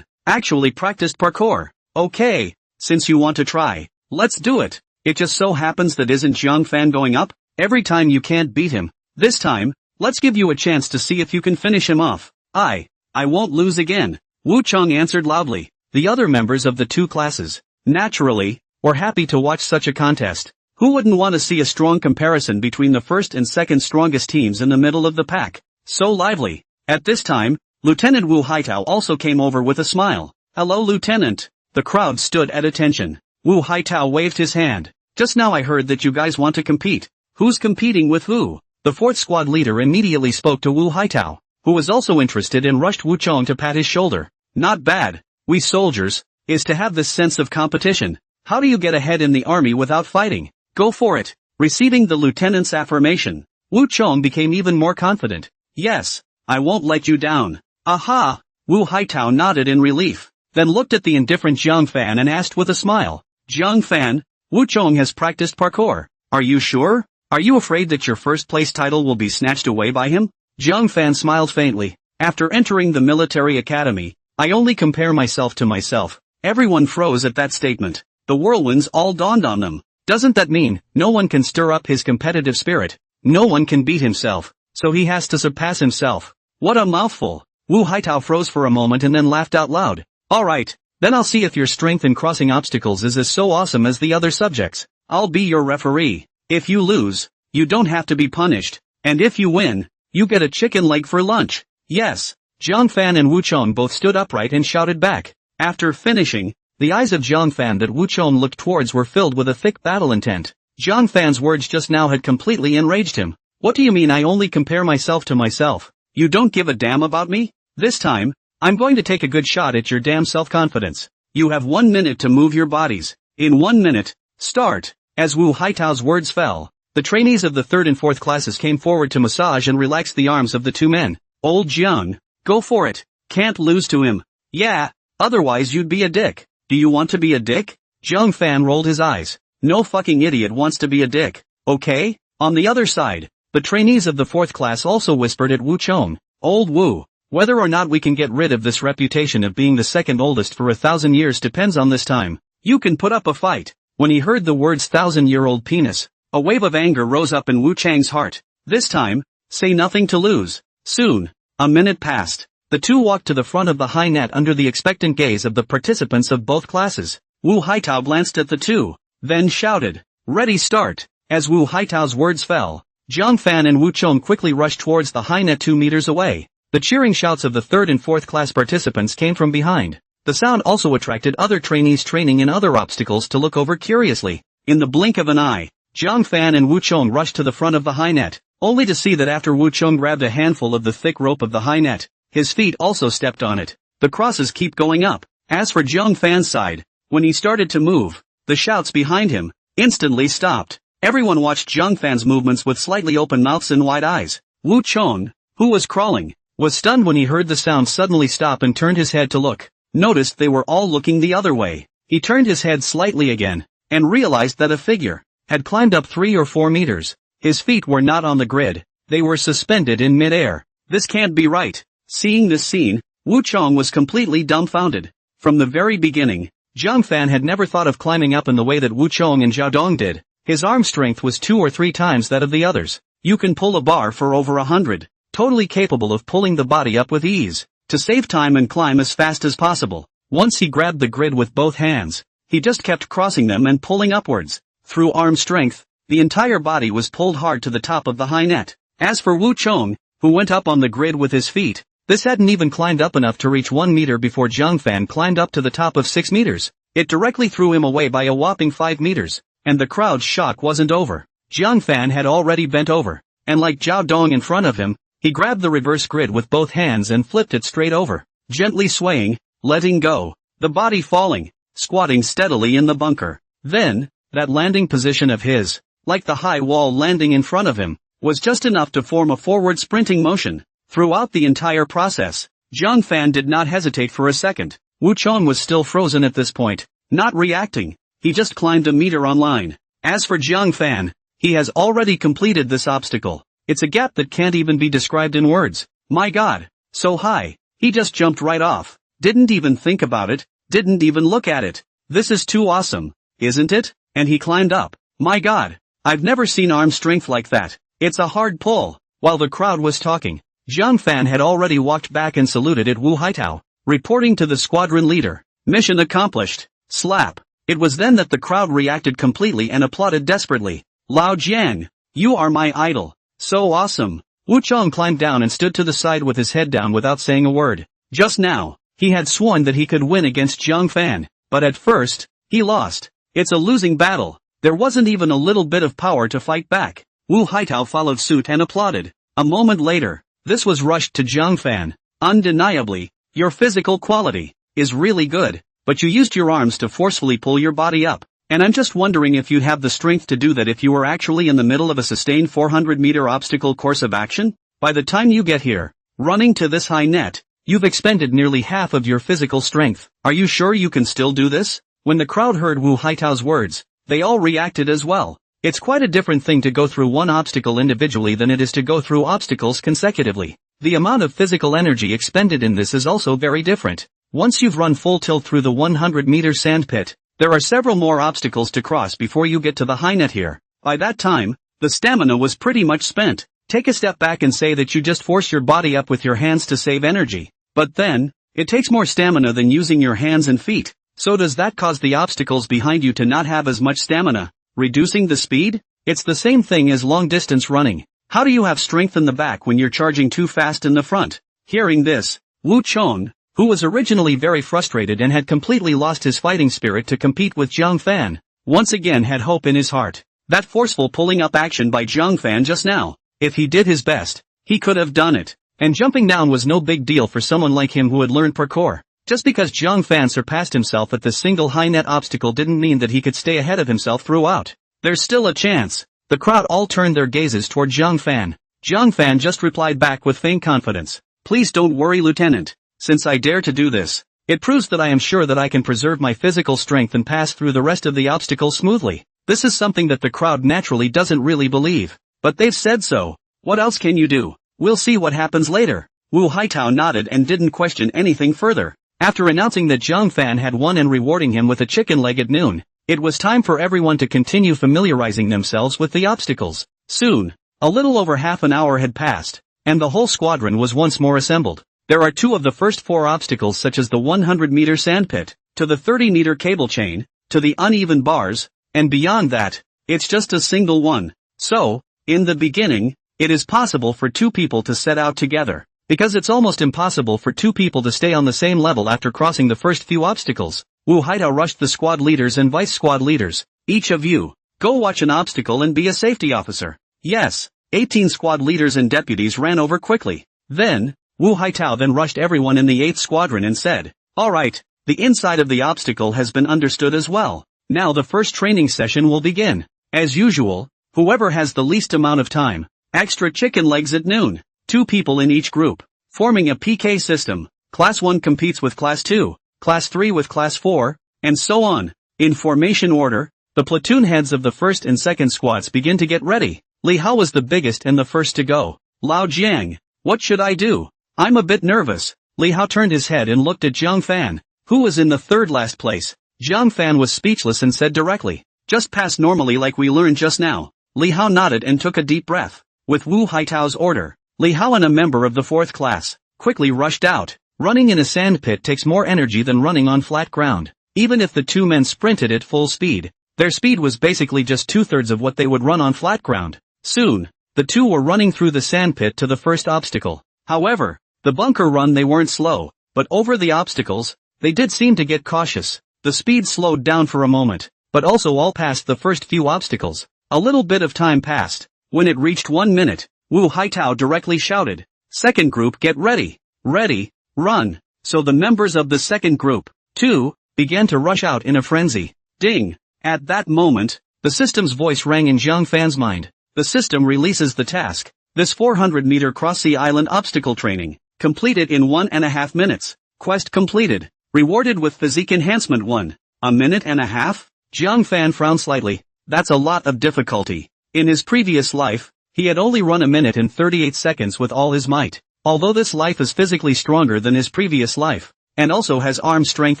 actually practiced parkour. Okay, since you want to try, let's do it. It just so happens that isn't Zhang Fan going up? Every time you can't beat him. This time, let's give you a chance to see if you can finish him off. I won't lose again. Wu Chong answered loudly. The other members of the 2 classes, naturally, were happy to watch such a contest. Who wouldn't want to see a strong comparison between the 1st and 2nd strongest teams in the middle of the pack? So lively. At this time, Lieutenant Wu Haitao also came over with a smile. Hello Lieutenant. The crowd stood at attention. Wu Haitao waved his hand. Just now I heard that you guys want to compete. Who's competing with who? The 4th squad leader immediately spoke to Wu Haitao, who was also interested and rushed Wu Chong to pat his shoulder. Not bad. We soldiers, is to have this sense of competition. How do you get ahead in the army without fighting? Go for it. Receiving the lieutenant's affirmation, Wu Chong became even more confident. Yes, I won't let you down. Aha! Wu Haitao nodded in relief, then looked at the indifferent Zhang Fan and asked with a smile. Zhang Fan, Wu Chong has practiced parkour. Are you sure? Are you afraid that your first place title will be snatched away by him? Zhang Fan smiled faintly. After entering the military academy, I only compare myself to myself. Everyone froze at that statement. The whirlwinds all dawned on them. Doesn't that mean no one can stir up his competitive spirit? No one can beat himself, so he has to surpass himself. What a mouthful. Wu Haitao froze for a moment and then laughed out loud. Alright, then I'll see if your strength in crossing obstacles is as so awesome as the other subjects. I'll be your referee. If you lose, you don't have to be punished. And if you win, you get a chicken leg for lunch. Yes. Zhang Fan and Wu Chong both stood upright and shouted back. After finishing, The eyes of Zhang Fan that Wu Chong looked towards were filled with a thick battle intent. Zhang Fan's words just now had completely enraged him. What do you mean I only compare myself to myself? You don't give a damn about me? This time, I'm going to take a good shot at your damn self-confidence. You have 1 minute to move your bodies. In 1 minute, start. As Wu Haitao's words fell, the trainees of the 3rd and 4th classes came forward to massage and relax the arms of the two men. Old Jiang, go for it. Can't lose to him. Yeah, otherwise you'd be a dick. Do you want to be a dick? Zhang Fan rolled his eyes. No fucking idiot wants to be a dick, okay? On the other side, the trainees of the 4th class also whispered at Wu Chong. Old Wu, whether or not we can get rid of this reputation of being the second oldest for 1,000 years depends on this time. You can put up a fight. When he heard the words 1,000-year-old penis, a wave of anger rose up in Wu Chang's heart. This time, say nothing to lose. Soon, a minute passed. The two walked to the front of the high net under the expectant gaze of the participants of both classes. Wu Haitao glanced at the two, then shouted, "Ready, start!" As Wu Haitao's words fell, Zhang Fan and Wu Chong quickly rushed towards the high net 2 meters away. The cheering shouts of the 3rd and 4th class participants came from behind. The sound also attracted other trainees training in other obstacles to look over curiously. In the blink of an eye, Zhang Fan and Wu Chong rushed to the front of the high net, only to see that after Wu Chong grabbed a handful of the thick rope of the high net, his feet also stepped on it. The crosses keep going up. As for Zhang Fan's side, when he started to move, the shouts behind him instantly stopped. Everyone watched Zhang Fan's movements with slightly open mouths and wide eyes. Wu Chong, who was crawling, was stunned when he heard the sound suddenly stop and turned his head to look. Noticed they were all looking the other way. He turned his head slightly again, and realized that a figure had climbed up 3 or 4 meters. His feet were not on the grid, they were suspended in mid-air. This can't be right. Seeing this scene, Wu Chong was completely dumbfounded. From the very beginning, Zhang Fan had never thought of climbing up in the way that Wu Chong and Zhao Dong did. His arm strength was 2 or 3 times that of the others. You can pull a bar for over 100, totally capable of pulling the body up with ease. To save time and climb as fast as possible, once he grabbed the grid with both hands, he just kept crossing them and pulling upwards. Through arm strength, the entire body was pulled hard to the top of the high net. As for Wu Chong, who went up on the grid with his feet, this hadn't even climbed up enough to reach 1 meter before Zhang Fan climbed up to the top of 6 meters. It directly threw him away by a whopping 5 meters, and the crowd's shock wasn't over. Zhang Fan had already bent over, and like Zhao Dong in front of him, he grabbed the reverse grid with both hands and flipped it straight over, gently swaying, letting go, the body falling, squatting steadily in the bunker. Then, that landing position of his, like the high wall landing in front of him, was just enough to form a forward sprinting motion. Throughout the entire process, Zhang Fan did not hesitate for a second. Wu Chong was still frozen at this point, not reacting. He just climbed a meter on line. As for Zhang Fan, he has already completed this obstacle. It's a gap that can't even be described in words. My God, so high. He just jumped right off. Didn't even think about it, didn't even look at it. This is too awesome, isn't it? And he climbed up. My God, I've never seen arm strength like that. It's a hard pull. While the crowd was talking, Zhang Fan had already walked back and saluted at Wu Haitao, reporting to the squadron leader. Mission accomplished. Slap. It was then that the crowd reacted completely and applauded desperately. Lao Jiang, you are my idol. So awesome. Wu Chong climbed down and stood to the side with his head down without saying a word. Just now, he had sworn that he could win against Zhang Fan, but at first, he lost. It's a losing battle. There wasn't even a little bit of power to fight back. Wu Haitao followed suit and applauded. A moment later, this was rushed to Zhang Fan. Undeniably, your physical quality is really good, but you used your arms to forcefully pull your body up. And I'm just wondering if you'd have the strength to do that if you were actually in the middle of a sustained 400-meter obstacle course of action? By the time you get here, running to this high net, you've expended nearly half of your physical strength. Are you sure you can still do this? When the crowd heard Wu Haitao's words, they all reacted as well. It's quite a different thing to go through one obstacle individually than it is to go through obstacles consecutively. The amount of physical energy expended in this is also very different. Once you've run full tilt through the 100-meter sand pit, there are several more obstacles to cross before you get to the high net here. By that time, the stamina was pretty much spent. Take a step back and say that you just force your body up with your hands to save energy. But then, it takes more stamina than using your hands and feet. So does that cause the obstacles behind you to not have as much stamina, reducing the speed? It's the same thing as long-distance running. How do you have strength in the back when you're charging too fast in the front? Hearing this, Wu Chong, who was originally very frustrated and had completely lost his fighting spirit to compete with Zhang Fan, once again had hope in his heart. That forceful pulling up action by Zhang Fan just now, if he did his best, he could have done it. And jumping down was no big deal for someone like him who had learned parkour. Just because Zhang Fan surpassed himself at the single high net obstacle didn't mean that he could stay ahead of himself throughout. There's still a chance. The crowd all turned their gazes toward Zhang Fan. Zhang Fan just replied back with faint confidence. Please don't worry, Lieutenant. Since I dare to do this, it proves that I am sure that I can preserve my physical strength and pass through the rest of the obstacles smoothly. This is something that the crowd naturally doesn't really believe. But they've said so. What else can you do? We'll see what happens later. Wu Haitao nodded and didn't question anything further. After announcing that Zhang Fan had won and rewarding him with a chicken leg at noon, it was time for everyone to continue familiarizing themselves with the obstacles. Soon, a little over half an hour had passed, and the whole squadron was once more assembled. There are two of the first four obstacles, such as the 100-meter sandpit, to the 30-meter cable chain, to the uneven bars, and beyond that, it's just a single one. So, in the beginning, it is possible for two people to set out together, because it's almost impossible for two people to stay on the same level after crossing the first few obstacles. Wu Haitao rushed the squad leaders and vice squad leaders. Each of you, go watch an obstacle and be a safety officer. Yes, 18 squad leaders and deputies ran over quickly. Then, Wu Haitao then rushed everyone in the 8th squadron and said, alright, the inside of the obstacle has been understood as well. Now the first training session will begin. As usual, whoever has the least amount of time, extra chicken legs at noon. 2 people in each group, forming a PK system. Class 1 competes with Class 2, Class 3 with Class 4, and so on. In formation order, the platoon heads of the 1st and 2nd squads begin to get ready. Li Hao was the biggest and the first to go. Lao Jiang, what should I do? I'm a bit nervous. Li Hao turned his head and looked at Zhang Fan, who was in the third last place. Zhang Fan was speechless and said directly, just pass normally like we learned just now. Li Hao nodded and took a deep breath. With Wu Haitao's order, Li Hao and a member of the 4th class, quickly rushed out. Running in a sandpit takes more energy than running on flat ground. Even if the two men sprinted at full speed, their speed was basically just 2/3 of what they would run on flat ground. Soon, the two were running through the sandpit to the first obstacle. However, the bunker run they weren't slow, but over the obstacles, they did seem to get cautious. The speed slowed down for a moment, but also all past the first few obstacles. A little bit of time passed. When it reached 1 minute, Wu Haitao directly shouted, second group get ready. Ready, run. So the members of the second group, too, began to rush out in a frenzy. Ding! At that moment, the system's voice rang in Zhang Fan's mind. The system releases the task. This 400-meter cross-sea island obstacle training, completed in 1.5 minutes. Quest completed. Rewarded with physique enhancement 1. A minute and a half? Zhang Fan frowned slightly. That's a lot of difficulty. In his previous life, he had only run 1 minute and 38 seconds with all his might. Although this life is physically stronger than his previous life, and also has arm strength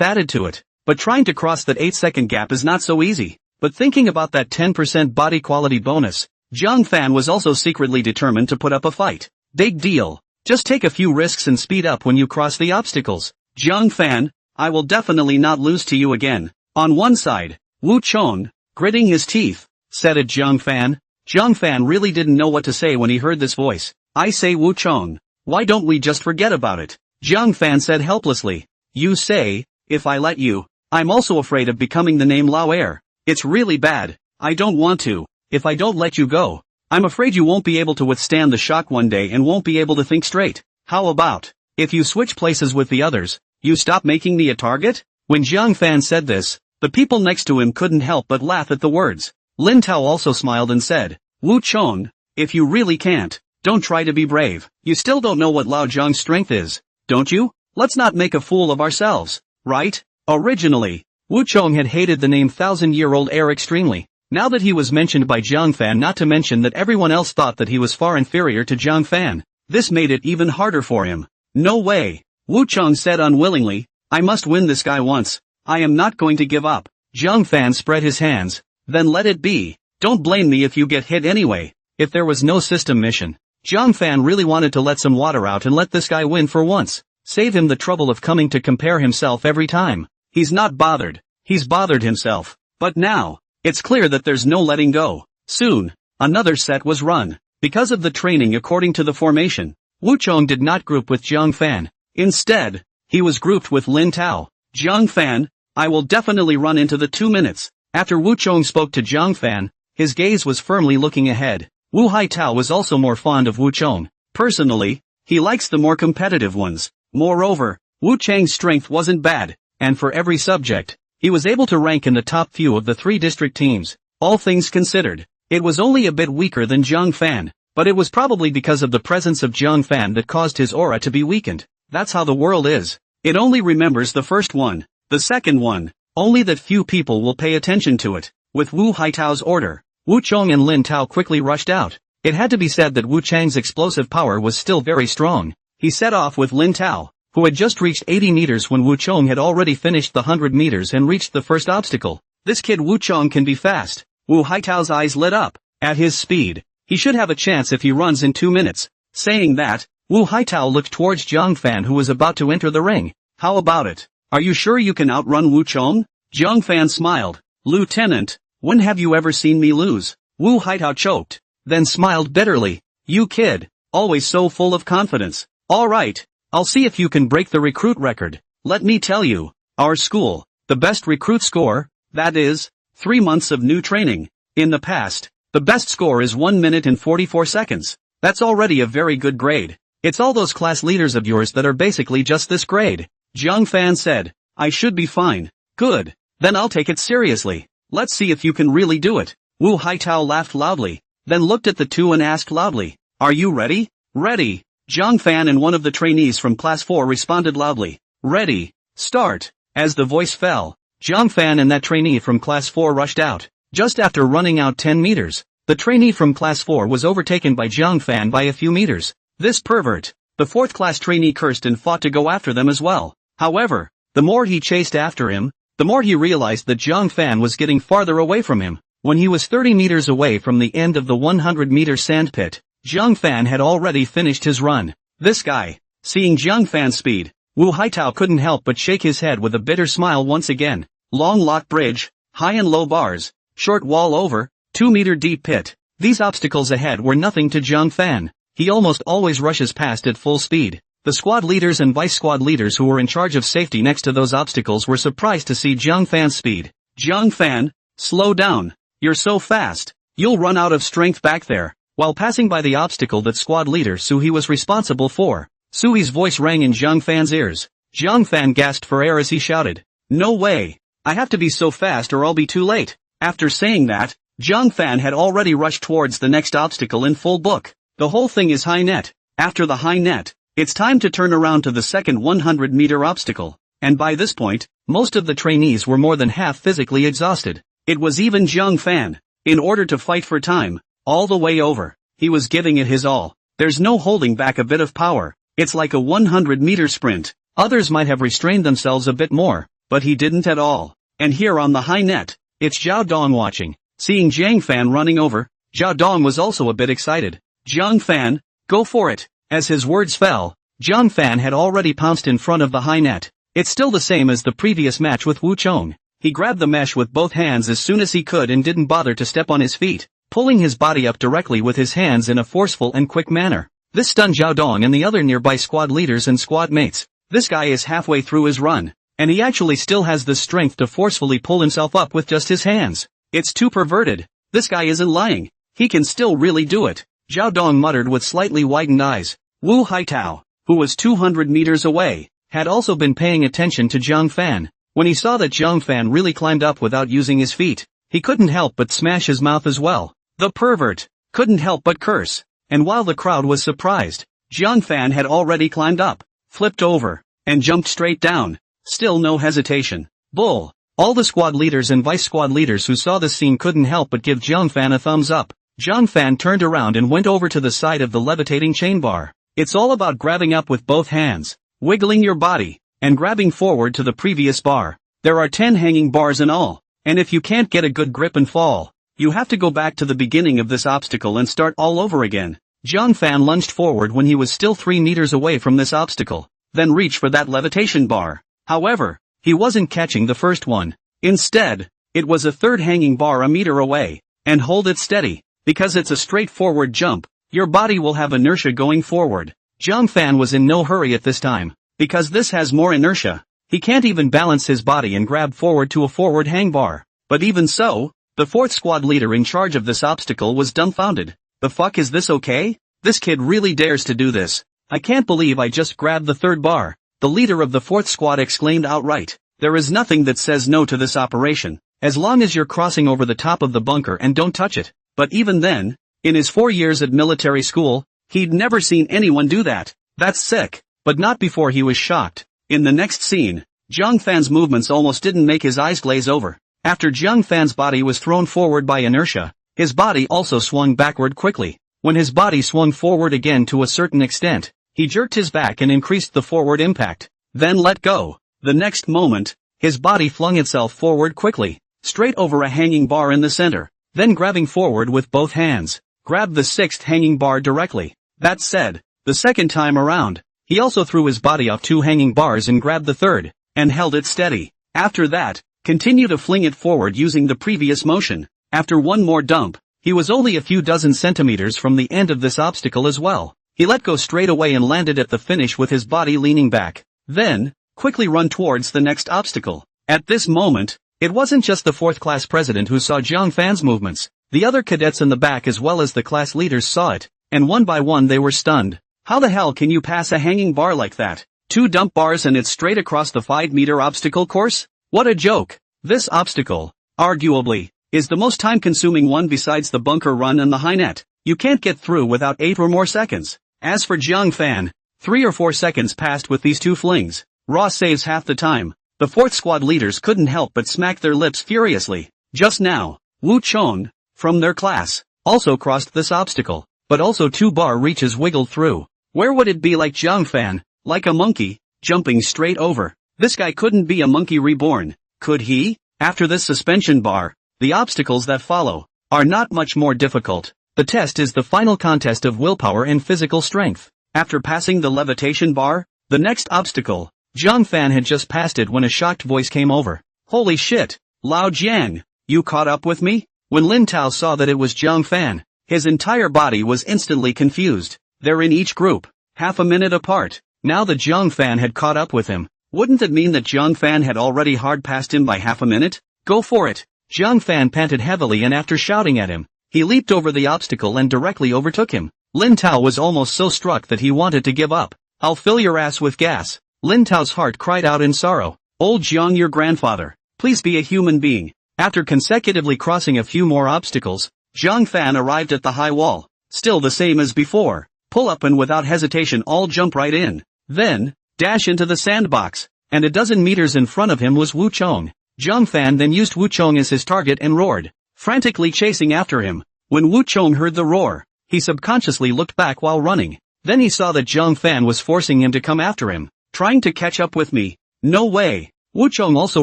added to it. But trying to cross that 8-second gap is not so easy. But thinking about that 10% body quality bonus, Zhang Fan was also secretly determined to put up a fight. Big deal. Just take a few risks and speed up when you cross the obstacles. Zhang Fan, I will definitely not lose to you again. On one side, Wu Chong, gritting his teeth, said at Zhang Fan. Zhang Fan really didn't know what to say when he heard this voice. I say Wu Chong, why don't we just forget about it? Zhang Fan said helplessly. You say, if I let you. I'm also afraid of becoming the name Lao Air. It's really bad. I don't want to. If I don't let you go, I'm afraid you won't be able to withstand the shock one day and won't be able to think straight. How about, if you switch places with the others, you stop making me a target? When Zhang Fan said this, the people next to him couldn't help but laugh at the words. Lin Tao also smiled and said, Wu Chong, if you really can't, don't try to be brave. You still don't know what Lao Zhang's strength is, don't you? Let's not make a fool of ourselves, right? Originally, Wu Chong had hated the name Thousand-Year-Old Air extremely. Now that he was mentioned by Zhang Fan, not to mention that everyone else thought that he was far inferior to Zhang Fan, this made it even harder for him. No way. Wu Chong said unwillingly, I must win this guy once. I am not going to give up. Zhang Fan spread his hands. Then let it be. Don't blame me if you get hit anyway. If there was no system mission, Zhang Fan really wanted to let some water out and let this guy win for once. Save him the trouble of coming to compare himself every time. He's not bothered. He's bothered himself. But now, it's clear that there's no letting go. Soon, another set was run. Because of the training according to the formation, Wu Chong did not group with Zhang Fan. Instead, he was grouped with Lin Tao. Zhang Fan, I will definitely run into the 2 minutes. After Wu Chong spoke to Zhang Fan, his gaze was firmly looking ahead. Wu Haitao was also more fond of Wu Chong. Personally, he likes the more competitive ones. Moreover, Wu Chang's strength wasn't bad, and for every subject, he was able to rank in the top few of the 3 district teams. All things considered, it was only a bit weaker than Zhang Fan, but it was probably because of the presence of Zhang Fan that caused his aura to be weakened. That's how the world is. It only remembers the first one, the second one, only that few people will pay attention to it. With Wu Haitao's order, Wu Chong and Lin Tao quickly rushed out. It had to be said that Wu Chang's explosive power was still very strong. He set off with Lin Tao, who had just reached 80 meters when Wu Chong had already finished the 100 meters and reached the first obstacle. This kid Wu Chong can be fast. Wu Haitao's eyes lit up. At his speed, he should have a chance if he runs in 2 minutes. Saying that, Wu Haitao looked towards Zhang Fan who was about to enter the ring. How about it? Are you sure you can outrun Wu Chong? Zhang Fan smiled. Lieutenant, when have you ever seen me lose? Wu Haitao choked, then smiled bitterly. You kid, always so full of confidence. Alright, I'll see if you can break the recruit record. Let me tell you, our school, the best recruit score, that is, 3 months of new training. In the past, the best score is 1 minute and 44 seconds. That's already a very good grade. It's all those class leaders of yours that are basically just this grade. Zhang Fan said, I should be fine. Good. Then I'll take it seriously. Let's see if you can really do it. Wu Haitao laughed loudly, then looked at the two and asked loudly, Are you ready? Ready. Zhang Fan and one of the trainees from class 4 responded loudly. Ready. Start. As the voice fell, Zhang Fan and that trainee from class 4 rushed out. Just after running out 10 meters, the trainee from class 4 was overtaken by Zhang Fan by a few meters. This pervert. The 4th class trainee cursed and fought to go after them as well. However, the more he chased after him, the more he realized that Zhang Fan was getting farther away from him. When he was 30 meters away from the end of the 100-meter sandpit, Zhang Fan had already finished his run. This guy. Seeing Zhang Fan's speed, Wu Haitao couldn't help but shake his head with a bitter smile once again. Long lock bridge, high and low bars, short wall over, 2-meter deep pit. These obstacles ahead were nothing to Zhang Fan. He almost always rushes past at full speed. The squad leaders and vice squad leaders who were in charge of safety next to those obstacles were surprised to see Zhang Fan's speed. Zhang Fan, slow down. You're so fast. You'll run out of strength back there. While passing by the obstacle that squad leader Sui was responsible for, Sui's voice rang in Zhang Fan's ears. Zhang Fan gasped for air as he shouted, No way. I have to be so fast or I'll be too late. After saying that, Zhang Fan had already rushed towards the next obstacle in full book. The whole thing is high net. After the high net, it's time to turn around to the second 100-meter obstacle. And by this point, most of the trainees were more than half physically exhausted. It was even Zhang Fan. In order to fight for time, all the way over, he was giving it his all. There's no holding back a bit of power. It's like a 100-meter sprint. Others might have restrained themselves a bit more, but he didn't at all. And here on the high net, it's Zhao Dong watching. Seeing Zhang Fan running over, Zhao Dong was also a bit excited. Zhang Fan, go for it. As his words fell, Zhang Fan had already pounced in front of the high net. It's still the same as the previous match with Wu Chong. He grabbed the mesh with both hands as soon as he could and didn't bother to step on his feet, pulling his body up directly with his hands in a forceful and quick manner. This stunned Zhao Dong and the other nearby squad leaders and squad mates. This guy is halfway through his run, and he actually still has the strength to forcefully pull himself up with just his hands. It's too perverted. This guy isn't lying. He can still really do it. Zhao Dong muttered with slightly widened eyes. Wu Haitao, who was 200 meters away, had also been paying attention to Zhang Fan. When he saw that Zhang Fan really climbed up without using his feet, he couldn't help but smash his mouth as well. The pervert couldn't help but curse. And while the crowd was surprised, Zhang Fan had already climbed up, flipped over, and jumped straight down. Still no hesitation. Bull. All the squad leaders and vice squad leaders who saw this scene couldn't help but give Zhang Fan a thumbs up. Zhang Fan turned around and went over to the side of the levitating chain bar. It's all about grabbing up with both hands, wiggling your body, and grabbing forward to the previous bar. There are 10 hanging bars in all, and if you can't get a good grip and fall, you have to go back to the beginning of this obstacle and start all over again. Zhang Fan lunged forward when he was still 3 meters away from this obstacle, then reached for that levitation bar. However, he wasn't catching the first one. Instead, it was a third hanging bar a meter away. And hold it steady, because it's a straightforward jump. Your body will have inertia going forward. Zhang Fan was in no hurry at this time. because this has more inertia. He can't even balance his body and grab forward to a forward hang bar. But even so, the fourth squad leader in charge of this obstacle was dumbfounded. The fuck, is this okay? This kid really dares to do this. I can't believe I just grabbed the third bar. The leader of the fourth squad exclaimed outright. There is nothing that says no to this operation, as long as you're crossing over the top of the bunker and don't touch it. But even then, in his 4 years at military school, he'd never seen anyone do that. That's sick. But not before he was shocked. In the next scene, Zhang Fan's movements almost didn't make his eyes glaze over. After Zhang Fan's body was thrown forward by inertia, his body also swung backward quickly. When his body swung forward again to a certain extent, he jerked his back and increased the forward impact, then let go. The next moment, his body flung itself forward quickly, straight over a hanging bar in the center, then grabbing forward with both hands, grabbed the sixth hanging bar directly. That said, the second time around, he also threw his body off 2 hanging bars and grabbed the third, and held it steady. After that, continue to fling it forward using the previous motion. After one more dump, he was only a few dozen centimeters from the end of this obstacle as well. He let go straight away and landed at the finish with his body leaning back. Then, quickly run towards the next obstacle. At this moment, it wasn't just the fourth class president who saw Zhang Fan's movements. The other cadets in the back as well as the class leaders saw it, and one by one they were stunned. How the hell can you pass a hanging bar like that? 2 dump bars and it's straight across the 5-meter obstacle course? What a joke! This obstacle, arguably, is the most time-consuming one besides the bunker run and the high net. You can't get through without 8 or more seconds. As for Zhang Fan, 3 or 4 seconds passed with these 2 flings. Raw saves half the time. The fourth squad leaders couldn't help but smack their lips furiously. Just now, Wu Chong, from their class, also crossed this obstacle, but also 2 bar reaches wiggled through. Where would it be like Zhang Fan, like a monkey, jumping straight over? This guy couldn't be a monkey reborn, could he? After this suspension bar, the obstacles that follow are not much more difficult. The test is the final contest of willpower and physical strength. After passing the levitation bar, the next obstacle, Zhang Fan had just passed it when a shocked voice came over. Holy shit, Lao Jiang, you caught up with me? When Lin Tao saw that it was Zhang Fan, his entire body was instantly confused. They're in each group, half a minute apart. Now that Zhang Fan had caught up with him, wouldn't it mean that Zhang Fan had already hard passed him by half a minute? Go for it! Zhang Fan panted heavily and after shouting at him, he leaped over the obstacle and directly overtook him. Lin Tao was almost so struck that he wanted to give up. I'll fill your ass with gas. Lin Tao's heart cried out in sorrow. Old Zhang, your grandfather, please be a human being. After consecutively crossing a few more obstacles, Zhang Fan arrived at the high wall. Still the same as before. Pull up and without hesitation all jump right in. Then, dash into the sandbox. And a dozen meters in front of him was Wu Chong. Zhang Fan then used Wu Chong as his target and roared, frantically chasing after him. When Wu Chong heard the roar, he subconsciously looked back while running. Then he saw that Zhang Fan was forcing him to come after him, trying to catch up with me. No way! Wu Chong also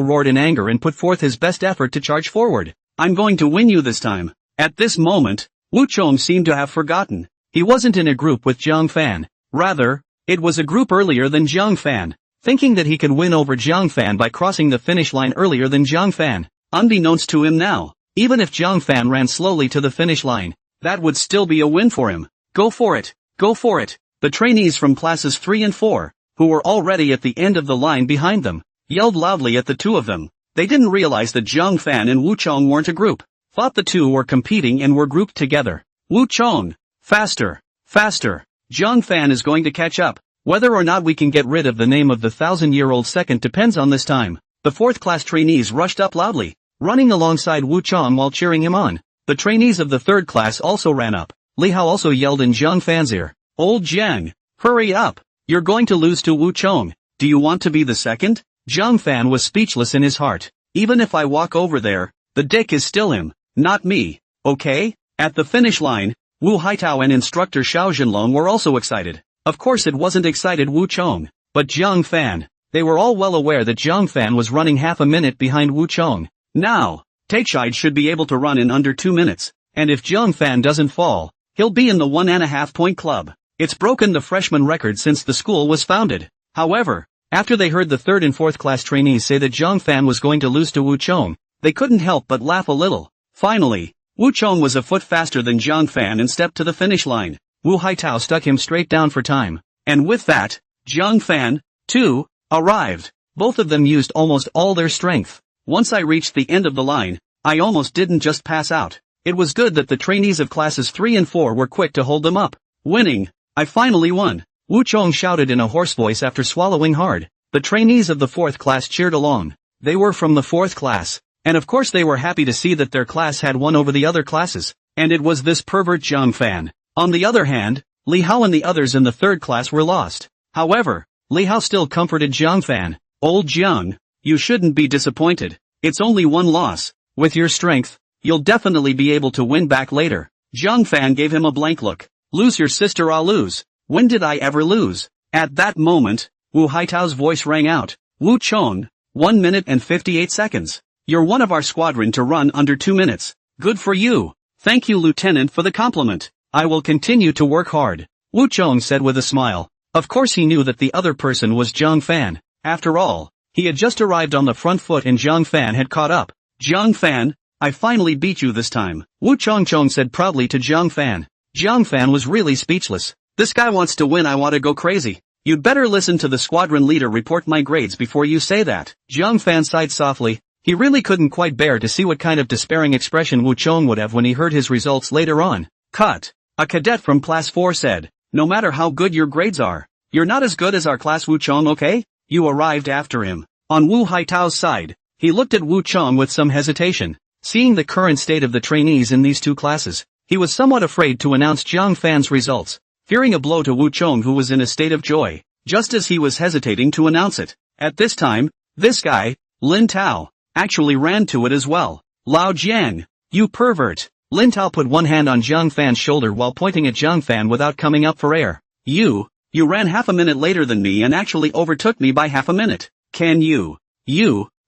roared in anger and put forth his best effort to charge forward. I'm going to win you this time. At this moment, Wu Chong seemed to have forgotten. He wasn't in a group with Zhang Fan. Rather, it was a group earlier than Zhang Fan. Thinking that he could win over Zhang Fan by crossing the finish line earlier than Zhang Fan, unbeknownst to him now, even if Zhang Fan ran slowly to the finish line, that would still be a win for him. Go for it! Go for it! The trainees from classes 3 and 4, who were already at the end of the line behind them, yelled loudly at the two of them. They didn't realize that Zhang Fan and Wu Chong weren't a group, thought the two were competing and were grouped together. Wu Chong! Faster! Faster! Zhang Fan is going to catch up. Whether or not we can get rid of the name of the 1,000-year-old second depends on this time. The fourth-class trainees rushed up loudly, running alongside Wu Chong while cheering him on. The trainees of the third class also ran up. Li Hao also yelled in Zhang Fan's ear, Old Jiang, hurry up! You're going to lose to Wu Chong. Do you want to be the second? Zhang Fan was speechless in his heart. Even if I walk over there, the dick is still him, not me, okay? At the finish line, Wu Haitao and instructor Xiao Zhenlong were also excited. Of course it wasn't excited Wu Chong, but Zhang Fan. They were all well aware that Zhang Fan was running half a minute behind Wu Chong. Now, Taichide should be able to run in under 2 minutes, and if Zhang Fan doesn't fall, he'll be in the 1.5 point club. It's broken the freshman record since the school was founded. However, after they heard the third and fourth class trainees say that Zhang Fan was going to lose to Wu Chong, they couldn't help but laugh a little. Finally, Wu Chong was a foot faster than Zhang Fan and stepped to the finish line. Wu Haitao stuck him straight down for time. And with that, Zhang Fan, 2, arrived. Both of them used almost all their strength. Once I reached the end of the line, I almost didn't just pass out. It was good that the trainees of classes 3 and 4 were quick to hold them up. Winning! I finally won! Wu Chong shouted in a hoarse voice after swallowing hard. The trainees of the 4th class cheered along. They were from the 4th class. And of course they were happy to see that their class had won over the other classes. And it was this pervert Zhang Fan. On the other hand, Li Hao and the others in the 3rd class were lost. However, Li Hao still comforted Zhang Fan. Old Zhang, you shouldn't be disappointed. It's only one loss. With your strength, you'll definitely be able to win back later. Zhang Fan gave him a blank look. Lose your sister, I'll lose. When did I ever lose? At that moment, Wu Haitao's voice rang out. Wu Chong, 1 minute and 58 seconds. You're one of our squadron to run under 2 minutes. Good for you. Thank you, Lieutenant, for the compliment. I will continue to work hard. Wu Chong said with a smile. Of course he knew that the other person was Zhang Fan. After all, he had just arrived on the front foot and Zhang Fan had caught up. Zhang Fan, I finally beat you this time. Wu Chong said proudly to Zhang Fan. Zhang Fan was really speechless. This guy wants to win, I want to go crazy. You'd better listen to the squadron leader report my grades before you say that. Zhang Fan sighed softly. He really couldn't quite bear to see what kind of despairing expression Wu Chong would have when he heard his results later on. Cut. A cadet from class 4 said, no matter how good your grades are, you're not as good as our class Wu Chong, okay? You arrived after him. On Wu Haitao's side, he looked at Wu Chong with some hesitation. Seeing the current state of the trainees in these two classes, he was somewhat afraid to announce Zhang Fan's results, fearing a blow to Wu Chong, who was in a state of joy, just as he was hesitating to announce it. At this time, this guy, Lin Tao, actually ran to it as well. Lao Jiang, you pervert. Lin Tao put one hand on Zhang Fan's shoulder while pointing at Zhang Fan without coming up for air. You ran half a minute later than me and actually overtook me by half a minute. Can you,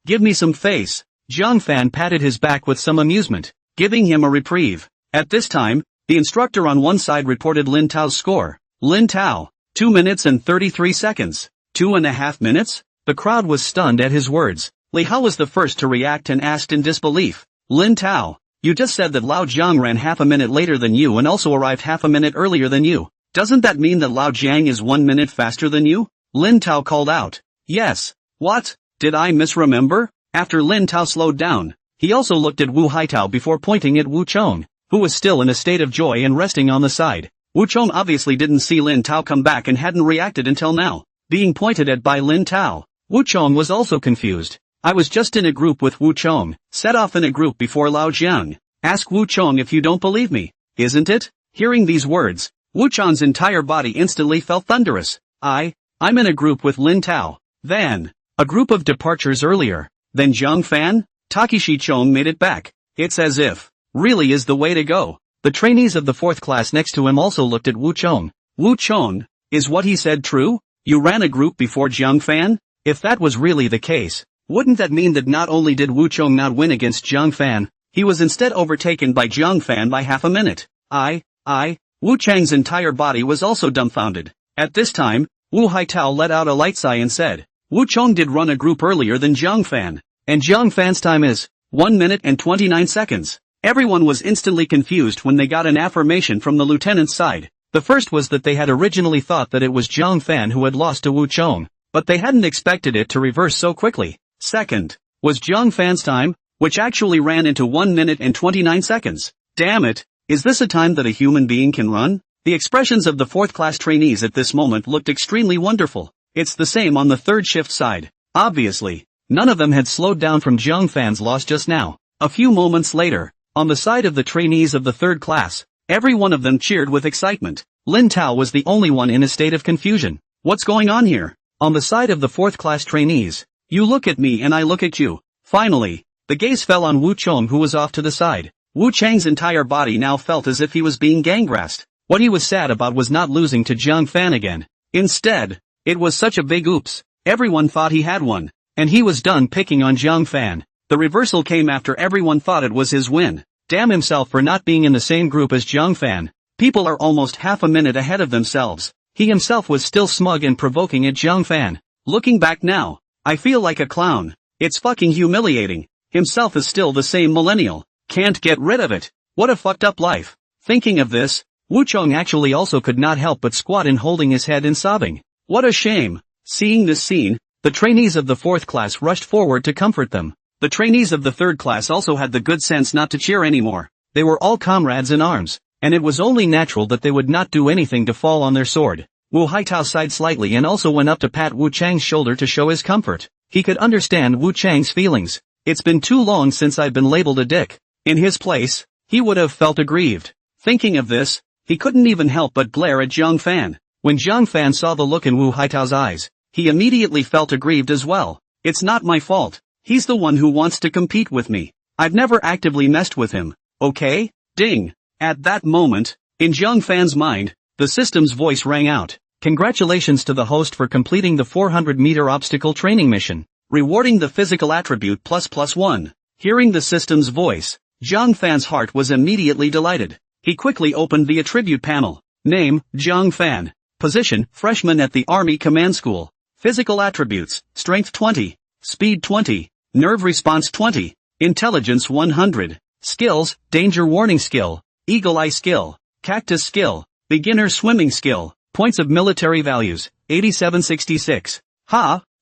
give me some face? Zhang Fan patted his back with some amusement, giving him a reprieve. At this time, the instructor on one side reported Lin Tao's score. Lin Tao, 2 minutes and 33 seconds. 2.5 minutes? The crowd was stunned at his words. Li Hao was the first to react and asked in disbelief. Lin Tao, you just said that Lao Jiang ran half a minute later than you and also arrived half a minute earlier than you. Doesn't that mean that Lao Jiang is 1 minute faster than you? Lin Tao called out. Yes. What? Did I misremember? After Lin Tao slowed down, he also looked at Wu Haitao before pointing at Wu Chong, who was still in a state of joy and resting on the side. Wu Chong obviously didn't see Lin Tao come back and hadn't reacted until now. Being pointed at by Lin Tao, Wu Chong was also confused. I was just in a group with Wu Chong, set off in a group before Lao Jiang. Ask Wu Chong if you don't believe me, isn't it? Hearing these words, Wu Chong's entire body instantly felt thunderous. I'm in a group with Lin Tao. Then, a group of departures earlier. Then Zhang Fan? Takeshi Chong made it back. It's as if, really is the way to go. The trainees of the 4th class next to him also looked at Wu Chong. Wu Chong, is what he said true? You ran a group before Zhang Fan? If that was really the case, wouldn't that mean that not only did Wu Chong not win against Zhang Fan, he was instead overtaken by Zhang Fan by half a minute? Wu Chang's entire body was also dumbfounded. At this time, Wu Haitao let out a light sigh and said, Wu Chong did run a group earlier than Zhang Fan, and Zhang Fan's time is 1 minute and 29 seconds. Everyone was instantly confused when they got an affirmation from the lieutenant's side. The first was that they had originally thought that it was Zhang Fan who had lost to Wu Chong, but they hadn't expected it to reverse so quickly. Second, was Zhang Fan's time, which actually ran into 1 minute and 29 seconds. Damn it, is this a time that a human being can run? The expressions of the 4th class trainees at this moment looked extremely wonderful. It's the same on the 3rd shift side. Obviously, none of them had slowed down from Zhang Fan's loss just now. A few moments later, on the side of the trainees of the 3rd class, every one of them cheered with excitement. Lin Tao was the only one in a state of confusion. What's going on here? On the side of the 4th class trainees, you look at me and I look at you. Finally, the gaze fell on Wu Chong, who was off to the side. Wu Chang's entire body now felt as if he was being gangrased. What he was sad about was not losing to Zhang Fan again. Instead, it was such a big oops. Everyone thought he had won, and he was done picking on Zhang Fan. The reversal came after everyone thought it was his win. Damn himself for not being in the same group as Zhang Fan. People are almost half a minute ahead of themselves. He himself was still smug and provoking at Zhang Fan. Looking back now, I feel like a clown. It's fucking humiliating. Himself is still the same millennial. Can't get rid of it. What a fucked up life. Thinking of this, Wu Chong actually also could not help but squat in holding his head and sobbing. What a shame. Seeing this scene, the trainees of the 4th class rushed forward to comfort them. The trainees of the 3rd class also had the good sense not to cheer anymore. They were all comrades in arms, and it was only natural that they would not do anything to fall on their sword. Wu Haitao sighed slightly and also went up to pat Wu Chang's shoulder to show his comfort. He could understand Wu Chang's feelings. It's been too long since I've been labeled a dick. In his place, he would have felt aggrieved. Thinking of this, he couldn't even help but glare at Zhang Fan. When Zhang Fan saw the look in Wu Haitao's eyes, he immediately felt aggrieved as well. It's not my fault. He's the one who wants to compete with me. I've never actively messed with him. Okay? Ding. At that moment, in Zhang Fan's mind, the system's voice rang out. Congratulations to the host for completing the 400-meter obstacle training mission, rewarding the physical attribute ++1. Hearing the system's voice, Zhang Fan's heart was immediately delighted. He quickly opened the attribute panel. Name, Zhang Fan. Position, freshman at the Army Command School. Physical attributes, strength 20, speed 20, nerve response 20, intelligence 100. Skills, danger warning skill, eagle eye skill, cactus skill, beginner swimming skill. Points of military values, 8766.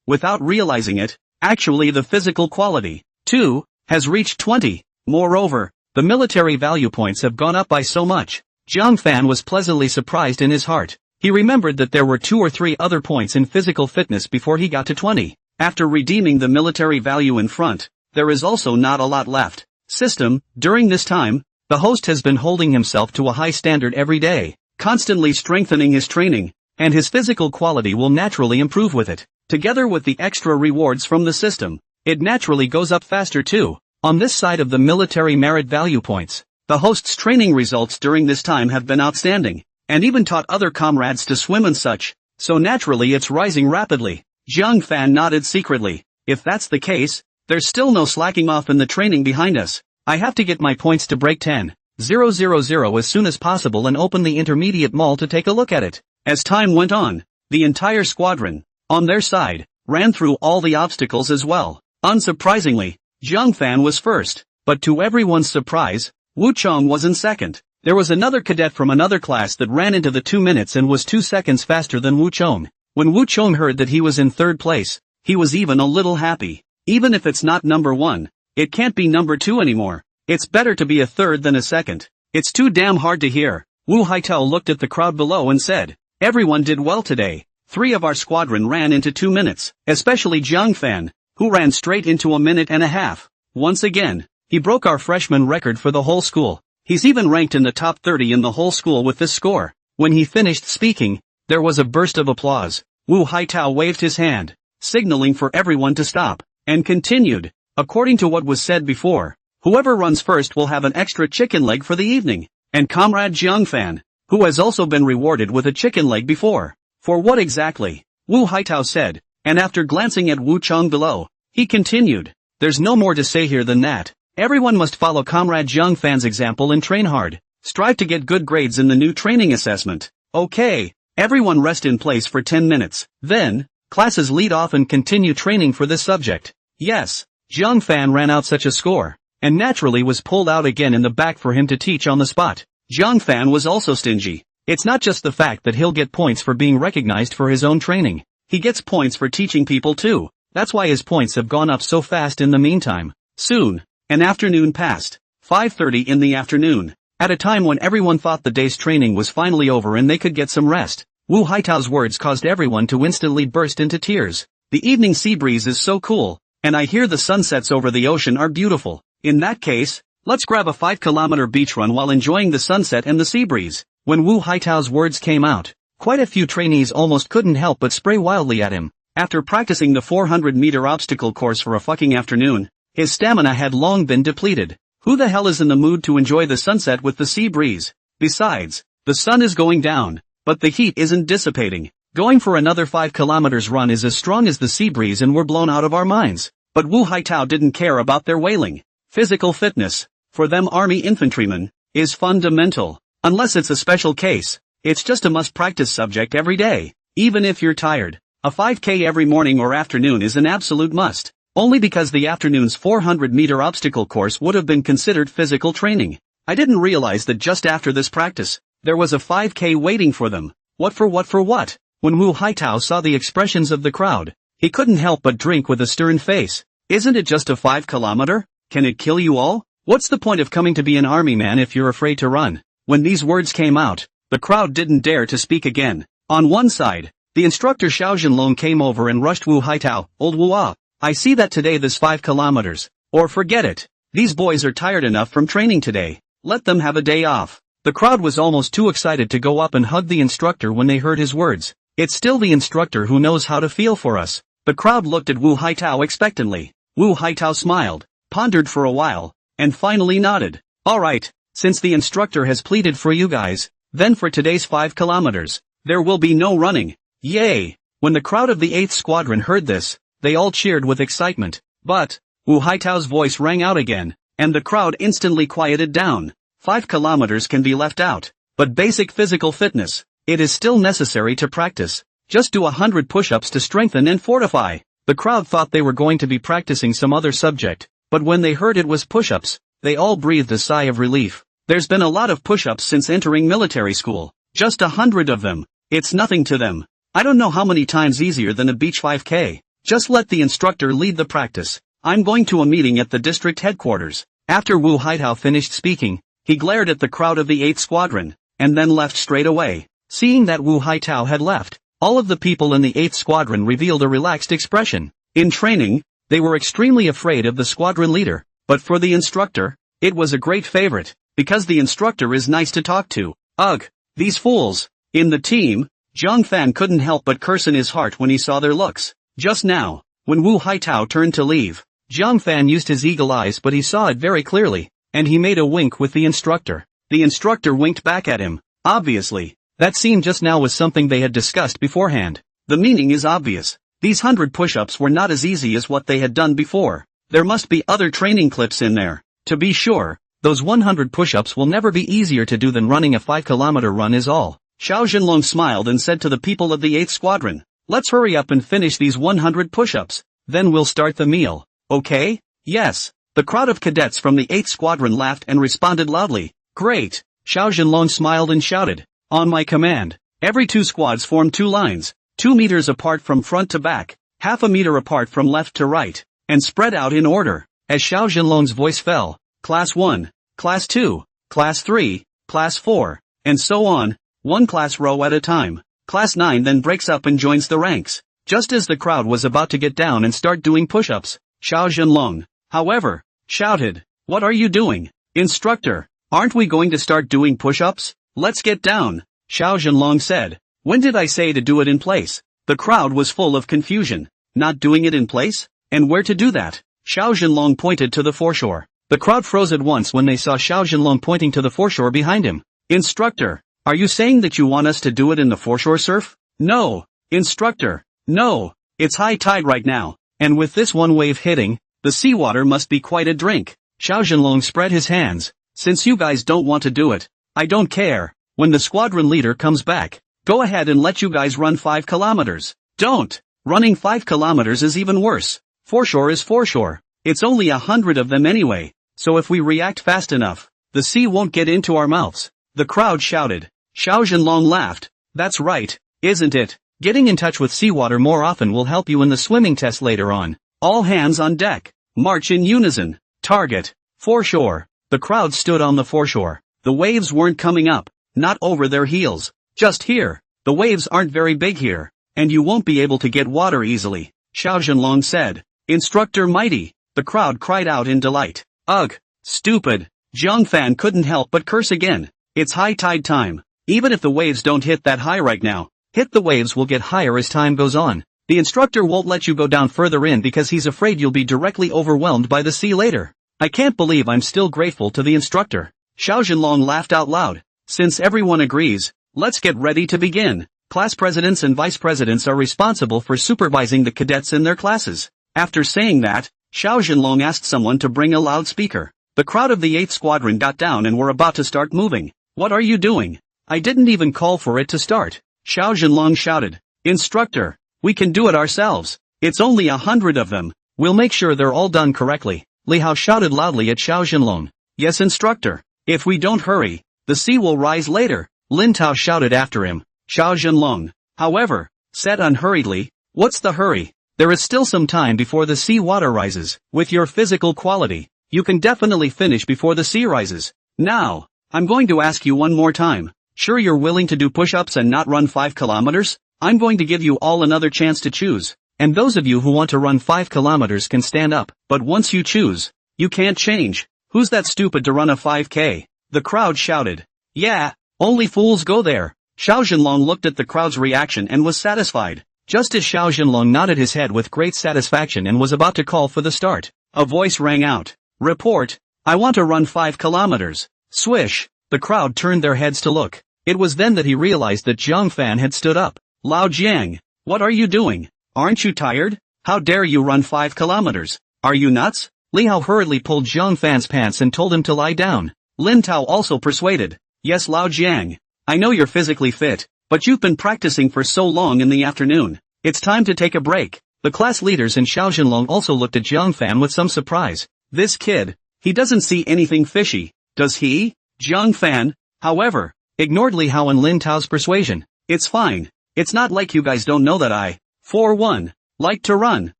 Without realizing it, actually the physical quality, 2, has reached 20. Moreover, the military value points have gone up by so much. Zhang Fan was pleasantly surprised in his heart. He remembered that there were 2 or 3 other points in physical fitness before he got to 20. After redeeming the military value in front, there is also not a lot left. System, during this time, the host has been holding himself to a high standard every day, constantly strengthening his training, and his physical quality will naturally improve with it. Together with the extra rewards from the system, it naturally goes up faster too. On this side of the military merit value points, the host's training results during this time have been outstanding, and even taught other comrades to swim and such, so naturally it's rising rapidly. Zhang Fan nodded secretly. If that's the case, there's still no slacking off in the training behind us. I have to get my points to break 10,000 as soon as possible and open the intermediate mall to take a look at it. As time went on, the entire squadron, on their side, ran through all the obstacles as well. Unsurprisingly, Zhang Fan was first, but to everyone's surprise, Wu Chong was in second. There was another cadet from another class that ran into the 2 minutes and was 2 seconds faster than Wu Chong. When Wu Chong heard that he was in third place, he was even a little happy. Even if it's not number 1, it can't be number 2 anymore. It's better to be a third than a second. It's too damn hard to hear. Wu Haitao looked at the crowd below and said, everyone did well today. 3 of our squadron ran into 2 minutes, especially Zhang Fan, who ran straight into 1.5 minutes. Once again, he broke our freshman record for the whole school. He's even ranked in the top 30 in the whole school with this score. When he finished speaking, there was a burst of applause. Wu Haitao waved his hand, signaling for everyone to stop, and continued, according to what was said before, whoever runs first will have an extra chicken leg for the evening, and Comrade Zhang Fan, who has also been rewarded with a chicken leg before. For what exactly? Wu Haitao said, and after glancing at Wu Chong below, he continued, there's no more to say here than that. Everyone must follow Comrade Zhang Fan's example and train hard. Strive to get good grades in the new training assessment. Okay, everyone rest in place for 10 minutes. Then, classes lead off and continue training for this subject. Yes, Zhang Fan ran out such a score, and naturally was pulled out again in the back for him to teach on the spot. Zhang Fan was also stingy. It's not just the fact that he'll get points for being recognized for his own training. He gets points for teaching people too. That's why his points have gone up so fast in the meantime. Soon, an afternoon passed. 5:30 in the afternoon. At a time when everyone thought the day's training was finally over and they could get some rest, Wu Haitao's words caused everyone to instantly burst into tears. The evening sea breeze is so cool, and I hear the sunsets over the ocean are beautiful. In that case, let's grab a 5-kilometer beach run while enjoying the sunset and the sea breeze. When Wu Haitao's words came out, quite a few trainees almost couldn't help but spray wildly at him. After practicing the 400-meter obstacle course for a fucking afternoon, his stamina had long been depleted. Who the hell is in the mood to enjoy the sunset with the sea breeze? Besides, the sun is going down, but the heat isn't dissipating. Going for another 5 kilometers run is as strong as the sea breeze and we're blown out of our minds. But Wu Haitao didn't care about their wailing. Physical fitness, for them army infantrymen, is fundamental. Unless it's a special case, it's just a must-practice subject every day. Even if you're tired, a 5K every morning or afternoon is an absolute must. Only because the afternoon's 400-meter obstacle course would have been considered physical training. I didn't realize that just after this practice, there was a 5K waiting for them. What for what? When Wu Haitao saw the expressions of the crowd, he couldn't help but drink with a stern face. Isn't it just a 5 kilometer? Can it kill you all? What's the point of coming to be an army man if you're afraid to run? When these words came out, the crowd didn't dare to speak again. On one side, the instructor Xiao Zhenlong came over and rushed Wu Haitao. Old Wu Ah, I see that today this 5 kilometers. Or forget it. These boys are tired enough from training today. Let them have a day off. The crowd was almost too excited to go up and hug the instructor when they heard his words. It's still the instructor who knows how to feel for us. The crowd looked at Wu Haitao expectantly. Wu Haitao smiled, pondered for a while, and finally nodded. Alright, since the instructor has pleaded for you guys, then for today's 5 kilometers, there will be no running. Yay! When the crowd of the 8th Squadron heard this, they all cheered with excitement. But, Wu Haitao's voice rang out again, and the crowd instantly quieted down. 5 kilometers can be left out, but basic physical fitness, it is still necessary to practice. Just do 100 push-ups to strengthen and fortify. The crowd thought they were going to be practicing some other subject, but when they heard it was push-ups, they all breathed a sigh of relief. There's been a lot of push-ups since entering military school. Just 100 of them. It's nothing to them. I don't know how many times easier than a beach 5K. Just let the instructor lead the practice. I'm going to a meeting at the district headquarters. After Wu Haitao finished speaking, he glared at the crowd of the 8th Squadron, and then left straight away. Seeing that Wu Haitao had left, all of the people in the 8th Squadron revealed a relaxed expression. In training, they were extremely afraid of the squadron leader, but for the instructor, it was a great favorite, because the instructor is nice to talk to. Ugh, these fools. In the team, Zhang Fan couldn't help but curse in his heart when he saw their looks. Just now, when Wu Haitao turned to leave, Zhang Fan used his eagle eyes but he saw it very clearly, and he made a wink with the instructor. The instructor winked back at him. Obviously, that scene just now was something they had discussed beforehand. The meaning is obvious. These 100 push-ups were not as easy as what they had done before. There must be other training clips in there. To be sure, those 100 push-ups will never be easier to do than running a 5-kilometer run is all. Xiao Zhenlong smiled and said to the people of the 8th Squadron, let's hurry up and finish these 100 push-ups, then we'll start the meal. Okay? Yes. The crowd of cadets from the 8th Squadron laughed and responded loudly. Great. Xiao Zhenlong smiled and shouted. On my command, every 2 squads form 2 lines, 2 meters apart from front to back, half a meter apart from left to right, and spread out in order. As Xiao Zhenlong's voice fell, Class 1, Class 2, Class 3, Class 4, and so on, one class row at a time. Class 9 then breaks up and joins the ranks. Just as the crowd was about to get down and start doing push-ups, Xiao Zhenlong, however, shouted, what are you doing? Instructor, aren't we going to start doing push-ups? Let's get down, Xiao Zhenlong said. When did I say to do it in place? The crowd was full of confusion. Not doing it in place? And where to do that? Xiao Zhenlong pointed to the foreshore. The crowd froze at once when they saw Xiao Zhenlong pointing to the foreshore behind him. Instructor, are you saying that you want us to do it in the foreshore surf? No. Instructor, no. It's high tide right now, and with this one wave hitting, the seawater must be quite a drink. Xiao Zhenlong spread his hands. Since you guys don't want to do it, I don't care. When the squadron leader comes back, go ahead and let you guys run 5 kilometers. Don't. Running 5 kilometers is even worse. Foreshore is foreshore. It's only 100 of them anyway, so if we react fast enough, the sea won't get into our mouths. The crowd shouted. Xiao Zhenlong laughed. That's right, isn't it? Getting in touch with seawater more often will help you in the swimming test later on. All hands on deck. March in unison. Target. Foreshore. The crowd stood on the foreshore. The waves weren't coming up, not over their heels. Just here. The waves aren't very big here, and you won't be able to get water easily, Xiao Zhenlong said. Instructor mighty. The crowd cried out in delight. Ugh. Stupid. Zhang Fan couldn't help but curse again. It's high tide time. Even if the waves don't hit that high right now, the waves will get higher as time goes on. The instructor won't let you go down further in because he's afraid you'll be directly overwhelmed by the sea later. I can't believe I'm still grateful to the instructor. Xiao Zhenlong laughed out loud. Since everyone agrees, let's get ready to begin. Class presidents and vice presidents are responsible for supervising the cadets in their classes. After saying that, Xiao Zhenlong asked someone to bring a loudspeaker. The crowd of the 8th Squadron got down and were about to start moving. What are you doing? I didn't even call for it to start. Xiao Zhenlong shouted. Instructor, we can do it ourselves. It's only 100 of them. We'll make sure they're all done correctly. Li Hao shouted loudly at Xiao Zhenlong. Yes, instructor. If we don't hurry, the sea will rise later. Lin Tao shouted after him. Xiao Zhenlong, however, said unhurriedly. What's the hurry? There is still some time before the sea water rises. With your physical quality, you can definitely finish before the sea rises. Now, I'm going to ask you one more time. Sure you're willing to do push-ups and not run 5 kilometers? I'm going to give you all another chance to choose. And those of you who want to run 5 kilometers can stand up, but once you choose, you can't change. Who's that stupid to run a 5K? The crowd shouted. Yeah, only fools go there. Xiao Zhenlong looked at the crowd's reaction and was satisfied. Just as Xiao Zhenlong nodded his head with great satisfaction and was about to call for the start, a voice rang out. Report, I want to run 5 kilometers. Swish, the crowd turned their heads to look. It was then that he realized that Zhang Fan had stood up. Lao Jiang, what are you doing? Aren't you tired? How dare you run 5 kilometers? Are you nuts? Li Hao hurriedly pulled Zhang Fan's pants and told him to lie down. Lin Tao also persuaded. Yes Lao Jiang, I know you're physically fit, but you've been practicing for so long in the afternoon. It's time to take a break. The class leaders and Xiao Zhenlong also looked at Zhang Fan with some surprise. This kid, he doesn't see anything fishy, does he? Zhang Fan, however, ignored Li Hao and Lin Tao's persuasion. It's fine. It's not like you guys don't know that I, for one, like to run.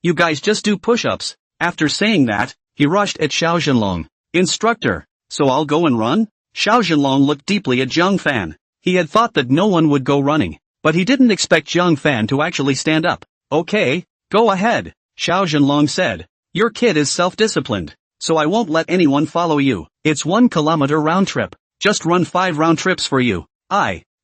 You guys just do push-ups. After saying that, he rushed at Xiao Zhenlong. Instructor, so I'll go and run? Xiao Zhenlong looked deeply at Zhang Fan. He had thought that no one would go running, but he didn't expect Zhang Fan to actually stand up. Okay, go ahead, Xiao Zhenlong said. Your kid is self-disciplined, so I won't let anyone follow you. It's 1 kilometer round trip. Just run 5 round trips for you.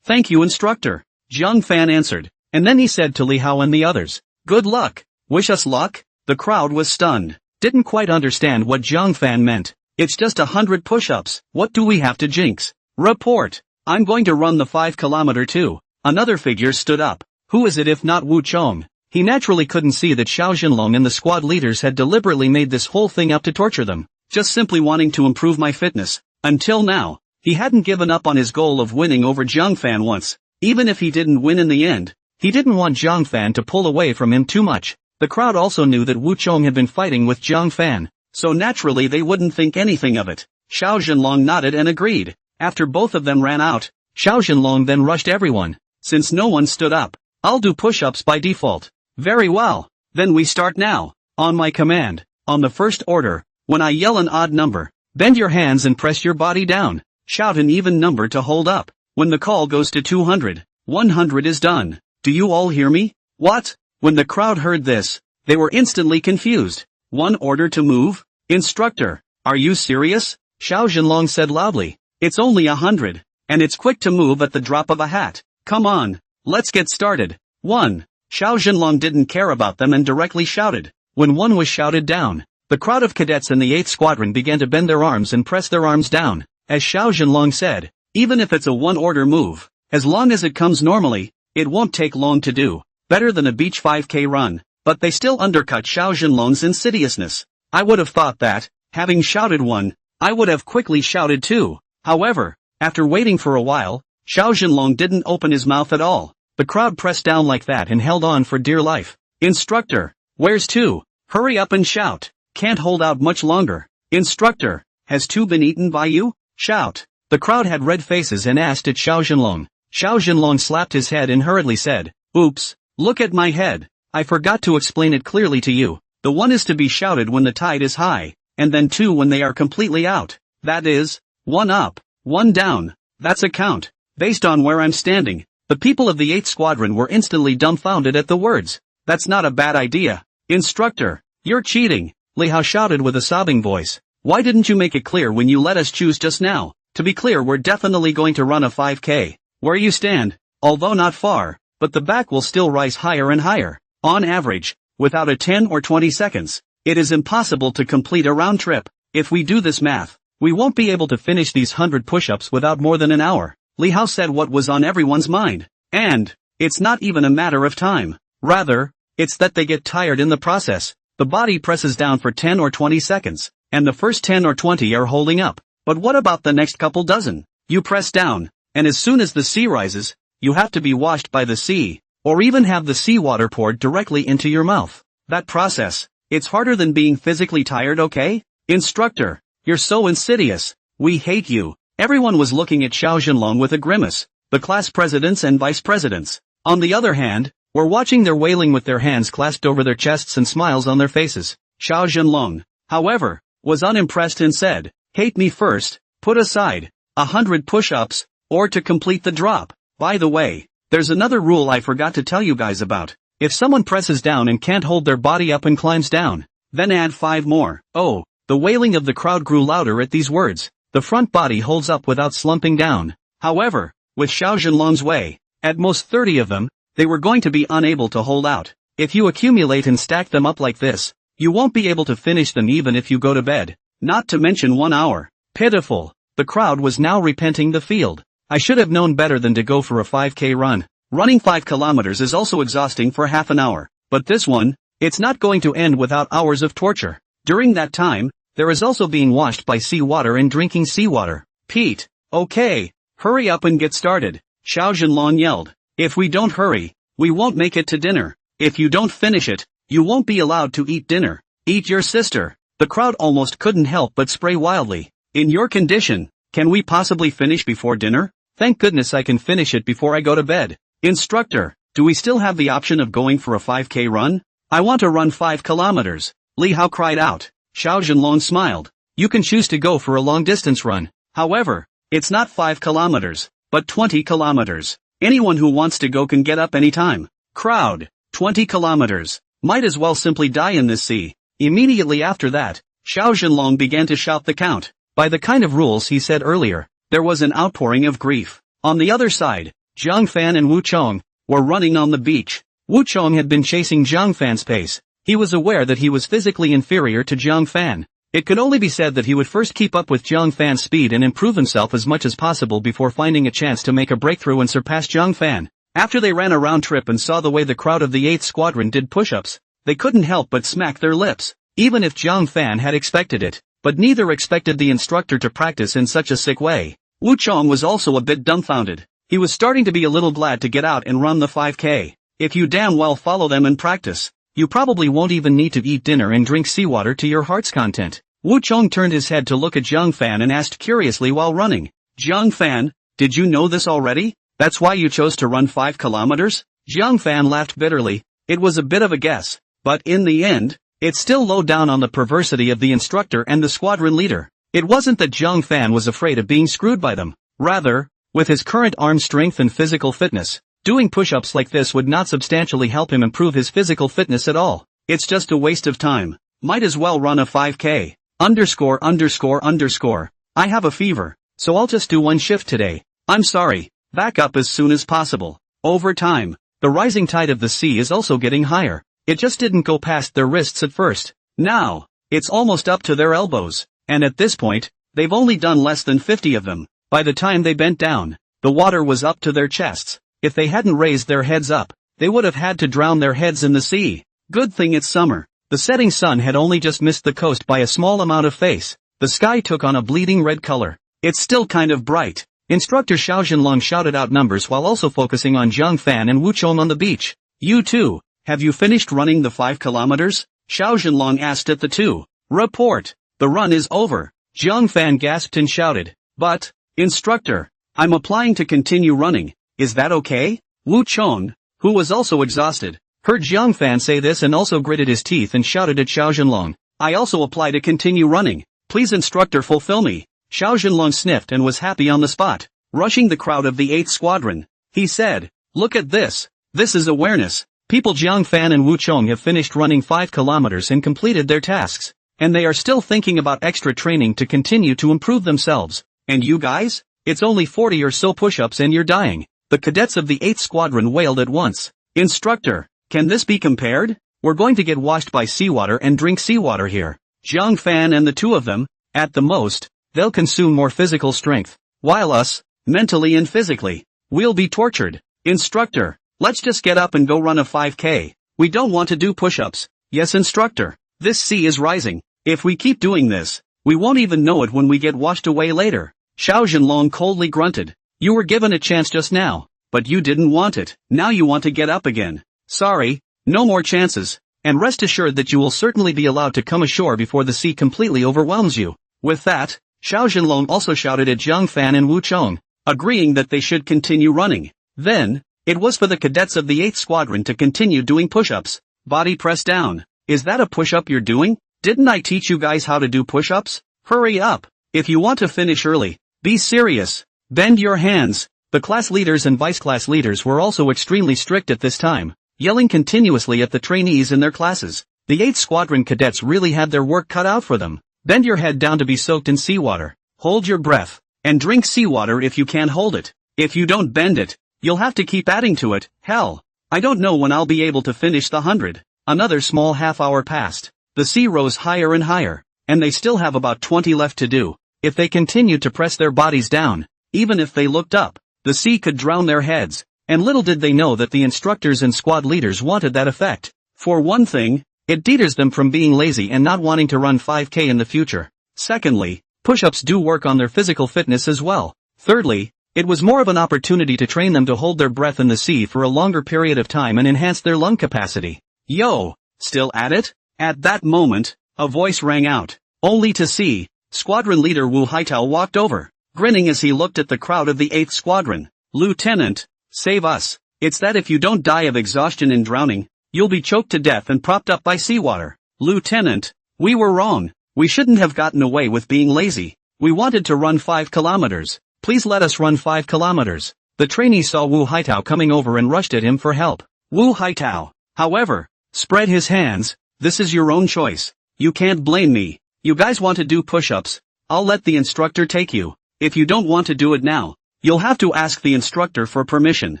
Thank you instructor, Zhang Fan answered, and then he said to Li Hao and the others, good luck. Wish us luck? The crowd was stunned, didn't quite understand what Zhang Fan meant. It's just 100 push-ups, what do we have to jinx? Report, I'm going to run the 5 kilometer too. Another figure stood up. Who is it if not Wu Chong? He naturally couldn't see that Xiao Zhenlong and the squad leaders had deliberately made this whole thing up to torture them, just simply wanting to improve my fitness. Until now, he hadn't given up on his goal of winning over Zhang Fan once. Even if he didn't win in the end, he didn't want Zhang Fan to pull away from him too much. The crowd also knew that Wu Chong had been fighting with Zhang Fan, so naturally they wouldn't think anything of it. Xiao Zhenlong nodded and agreed. After both of them ran out, Xiao Zhenlong then rushed everyone. Since no one stood up, I'll do push-ups by default. Very well, then we start now. On my command, on the first order, when I yell an odd number, bend your hands and press your body down. Shout an even number to hold up. When the call goes to 200, 100 is done. Do you all hear me? What? When the crowd heard this, they were instantly confused. 1 order to move? Instructor, are you serious? Xiao Zhenlong said loudly. It's only 100, and it's quick to move at the drop of a hat. Come on, let's get started. 1. Xiao Zhenlong didn't care about them and directly shouted. When 1 was shouted down, the crowd of cadets in the 8th Squadron began to bend their arms and press their arms down. As Xiao Zhenlong said, even if it's a 1-order move, as long as it comes normally, it won't take long to do. Better than a beach 5K run. But they still undercut Xiao Zhenlong's insidiousness. I would have thought that, having shouted 1, I would have quickly shouted 2. However, after waiting for a while, Xiao Zhenlong didn't open his mouth at all. The crowd pressed down like that and held on for dear life. Instructor, where's 2? Hurry up and shout. Can't hold out much longer. Instructor, has 2 been eaten by you? Shout. The crowd had red faces and asked at Xiao Zhenlong. Xiao Zhenlong slapped his head and hurriedly said, oops, look at my head. I forgot to explain it clearly to you. The 1 is to be shouted when the tide is high, and then 2 when they are completely out. That is, 1 up, 1 down. That's a count. Based on where I'm standing, the people of the 8th Squadron were instantly dumbfounded at the words. That's not a bad idea. Instructor, you're cheating, Li Hao shouted with a sobbing voice. Why didn't you make it clear when you let us choose just now? To be clear, we're definitely going to run a 5K. Where you stand, although not far, but the back will still rise higher and higher. On average, without a 10 or 20 seconds, it is impossible to complete a round trip. If we do this math, we won't be able to finish these 100 push-ups without more than an hour. Li Hao said what was on everyone's mind. And, it's not even a matter of time. Rather, it's that they get tired in the process. The body presses down for 10 or 20 seconds, and the first 10 or 20 are holding up. But what about the next couple dozen? You press down, and as soon as the sea rises, you have to be washed by the sea, or even have the seawater poured directly into your mouth. That process, it's harder than being physically tired, okay? Instructor, you're so insidious. We hate you. Everyone was looking at Xiao Zhenlong with a grimace, the class presidents and vice presidents. On the other hand, were watching their wailing with their hands clasped over their chests and smiles on their faces. Xiao Zhenlong, however, was unimpressed and said, "Hate me first, put aside 100 push-ups, or to complete the drop. By the way, there's another rule I forgot to tell you guys about. If someone presses down and can't hold their body up and climbs down, then add 5 more. Oh." The wailing of the crowd grew louder at these words. The front body holds up without slumping down. However, with Xiao Zhenlong's way, at most 30 of them, they were going to be unable to hold out. If you accumulate and stack them up like this, you won't be able to finish them even if you go to bed. Not to mention 1 hour. Pitiful. The crowd was now repenting the field. I should have known better than to go for a 5K run. Running 5 kilometers is also exhausting for half an hour. But this one, it's not going to end without hours of torture. During that time, there is also being washed by seawater and drinking seawater. Pete, okay, hurry up and get started, Xiao Zhenlong yelled. If we don't hurry, we won't make it to dinner. If you don't finish it, you won't be allowed to eat dinner. Eat your sister. The crowd almost couldn't help but spray wildly. In your condition, can we possibly finish before dinner? Thank goodness I can finish it before I go to bed. Instructor, do we still have the option of going for a 5K run? I want to run 5 kilometers. Li Hao cried out. Xiao Zhenlong smiled. You can choose to go for a long-distance run. However, it's not 5 kilometers, but 20 kilometers. Anyone who wants to go can get up anytime. Crowd, 20 kilometers. Might as well simply die in this sea. Immediately after that, Xiao Zhenlong began to shout the count. By the kind of rules he said earlier, there was an outpouring of grief. On the other side, Zhang Fan and Wu Chong were running on the beach. Wu Chong had been chasing Zhang Fan's pace. He was aware that he was physically inferior to Zhang Fan. It could only be said that he would first keep up with Zhang Fan's speed and improve himself as much as possible before finding a chance to make a breakthrough and surpass Zhang Fan. After they ran a round trip and saw the way the crowd of the 8th Squadron did push-ups, they couldn't help but smack their lips. Even if Zhang Fan had expected it, but neither expected the instructor to practice in such a sick way. Wu Chong was also a bit dumbfounded. He was starting to be a little glad to get out and run the 5K. If you damn well follow them and practice, you probably won't even need to eat dinner and drink seawater to your heart's content. Wu Chong turned his head to look at Zhang Fan and asked curiously while running, Zhang Fan, did you know this already? That's why you chose to run 5 kilometers? Zhang Fan laughed bitterly. It was a bit of a guess, but in the end, it still lowed down on the perversity of the instructor and the squadron leader. It wasn't that Zhang Fan was afraid of being screwed by them. Rather, with his current arm strength and physical fitness, doing push-ups like this would not substantially help him improve his physical fitness at all. It's just a waste of time. Might as well run a 5K. ____. I have a fever, so I'll just do 1 shift today. I'm sorry. Back up as soon as possible. Over time, the rising tide of the sea is also getting higher. It just didn't go past their wrists at first. Now, it's almost up to their elbows. And at this point, they've only done less than 50 of them. By the time they bent down, the water was up to their chests. If they hadn't raised their heads up, they would have had to drown their heads in the sea. Good thing it's summer. The setting sun had only just missed the coast by a small amount of face. The sky took on a bleeding red color. It's still kind of bright. Instructor Xiao Zhenlong shouted out numbers while also focusing on Zhang Fan and Wu Chong on the beach. You two, have you finished running the 5 kilometers? Xiao Zhenlong asked at the two. Report. The run is over. Zhang Fan gasped and shouted. But, instructor, I'm applying to continue running. Is that okay? Wu Chong, who was also exhausted, heard Zhang Fan say this and also gritted his teeth and shouted at Xiao Zhenlong. I also apply to continue running. Please instructor fulfill me. Xiao Zhenlong sniffed and was happy on the spot. Rushing the crowd of the 8th Squadron, he said, look at this. This is awareness. People Zhang Fan and Wu Chong have finished running 5 kilometers and completed their tasks. And they are still thinking about extra training to continue to improve themselves. And you guys? It's only 40 or so push-ups and you're dying. The cadets of the 8th Squadron wailed at once. Instructor, can this be compared? We're going to get washed by seawater and drink seawater here. Zhang Fan and the two of them, at the most, they'll consume more physical strength. While us, mentally and physically, we'll be tortured. Instructor, let's just get up and go run a 5K. We don't want to do push-ups. Yes, instructor. This sea is rising. If we keep doing this, we won't even know it when we get washed away later. Xiao Zhenlong coldly grunted. You were given a chance just now, but you didn't want it. Now you want to get up again. Sorry, no more chances. And rest assured that you will certainly be allowed to come ashore before the sea completely overwhelms you. With that, Xiao Zhenlong also shouted at Zhang Fan and Wu Chong, agreeing that they should continue running. Then, It was for the cadets of the 8th Squadron to continue doing push-ups. Body press down. Is that a push-up you're doing? Didn't I teach you guys how to do push-ups? Hurry up. If you want to finish early, be serious. Bend your hands. The class leaders and vice-class leaders were also extremely strict at this time, yelling continuously at the trainees in their classes. The 8th Squadron cadets really had their work cut out for them. Bend your head down to be soaked in seawater. Hold your breath. And drink seawater if you can't hold it. If you don't bend it, you'll have to keep adding to it. Hell, I don't know when I'll be able to finish the 100. Another small half-hour passed. The sea rose higher and higher, and they still have about 20 left to do. If they continued to press their bodies down, even if they looked up, the sea could drown their heads. And little did they know that the instructors and squad leaders wanted that effect. For one thing, it deters them from being lazy and not wanting to run 5K in the future. Secondly, push-ups do work on their physical fitness as well. Thirdly, it was more of an opportunity to train them to hold their breath in the sea for a longer period of time and enhance their lung capacity. Yo, still at it? At that moment, a voice rang out, only to see Squadron Leader Wu Haitao walked over, grinning as he looked at the crowd of the 8th Squadron. Lieutenant, save us. It's that if you don't die of exhaustion and drowning, you'll be choked to death and propped up by seawater. Lieutenant, we were wrong. We shouldn't have gotten away with being lazy. We wanted to run 5 kilometers. Please let us run 5 kilometers. The trainee saw Wu Haitao coming over and rushed at him for help. Wu Haitao, however, spread his hands. This is your own choice. You can't blame me. You guys want to do push-ups? I'll let the instructor take you. If you don't want to do it now, you'll have to ask the instructor for permission.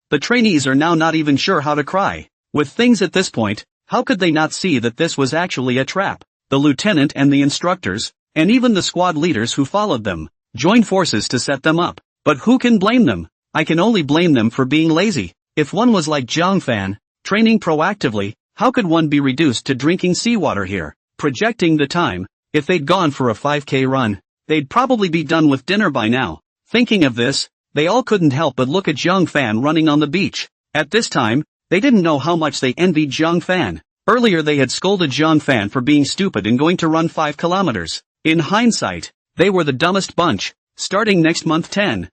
The trainees are now not even sure how to cry. With things at this point, how could they not see that this was actually a trap? The lieutenant and the instructors, and even the squad leaders who followed them, joined forces to set them up. But who can blame them? I can only blame them for being lazy. If one was like Zhang Fan, training proactively, how could one be reduced to drinking seawater here? Projecting the time, if they'd gone for a 5K run, they'd probably be done with dinner by now. Thinking of this, they all couldn't help but look at Zhang Fan running on the beach. At this time, they didn't know how much they envied Zhang Fan. Earlier they had scolded Zhang Fan for being stupid and going to run 5 kilometers. In hindsight, they were the dumbest bunch. Starting next month 10,000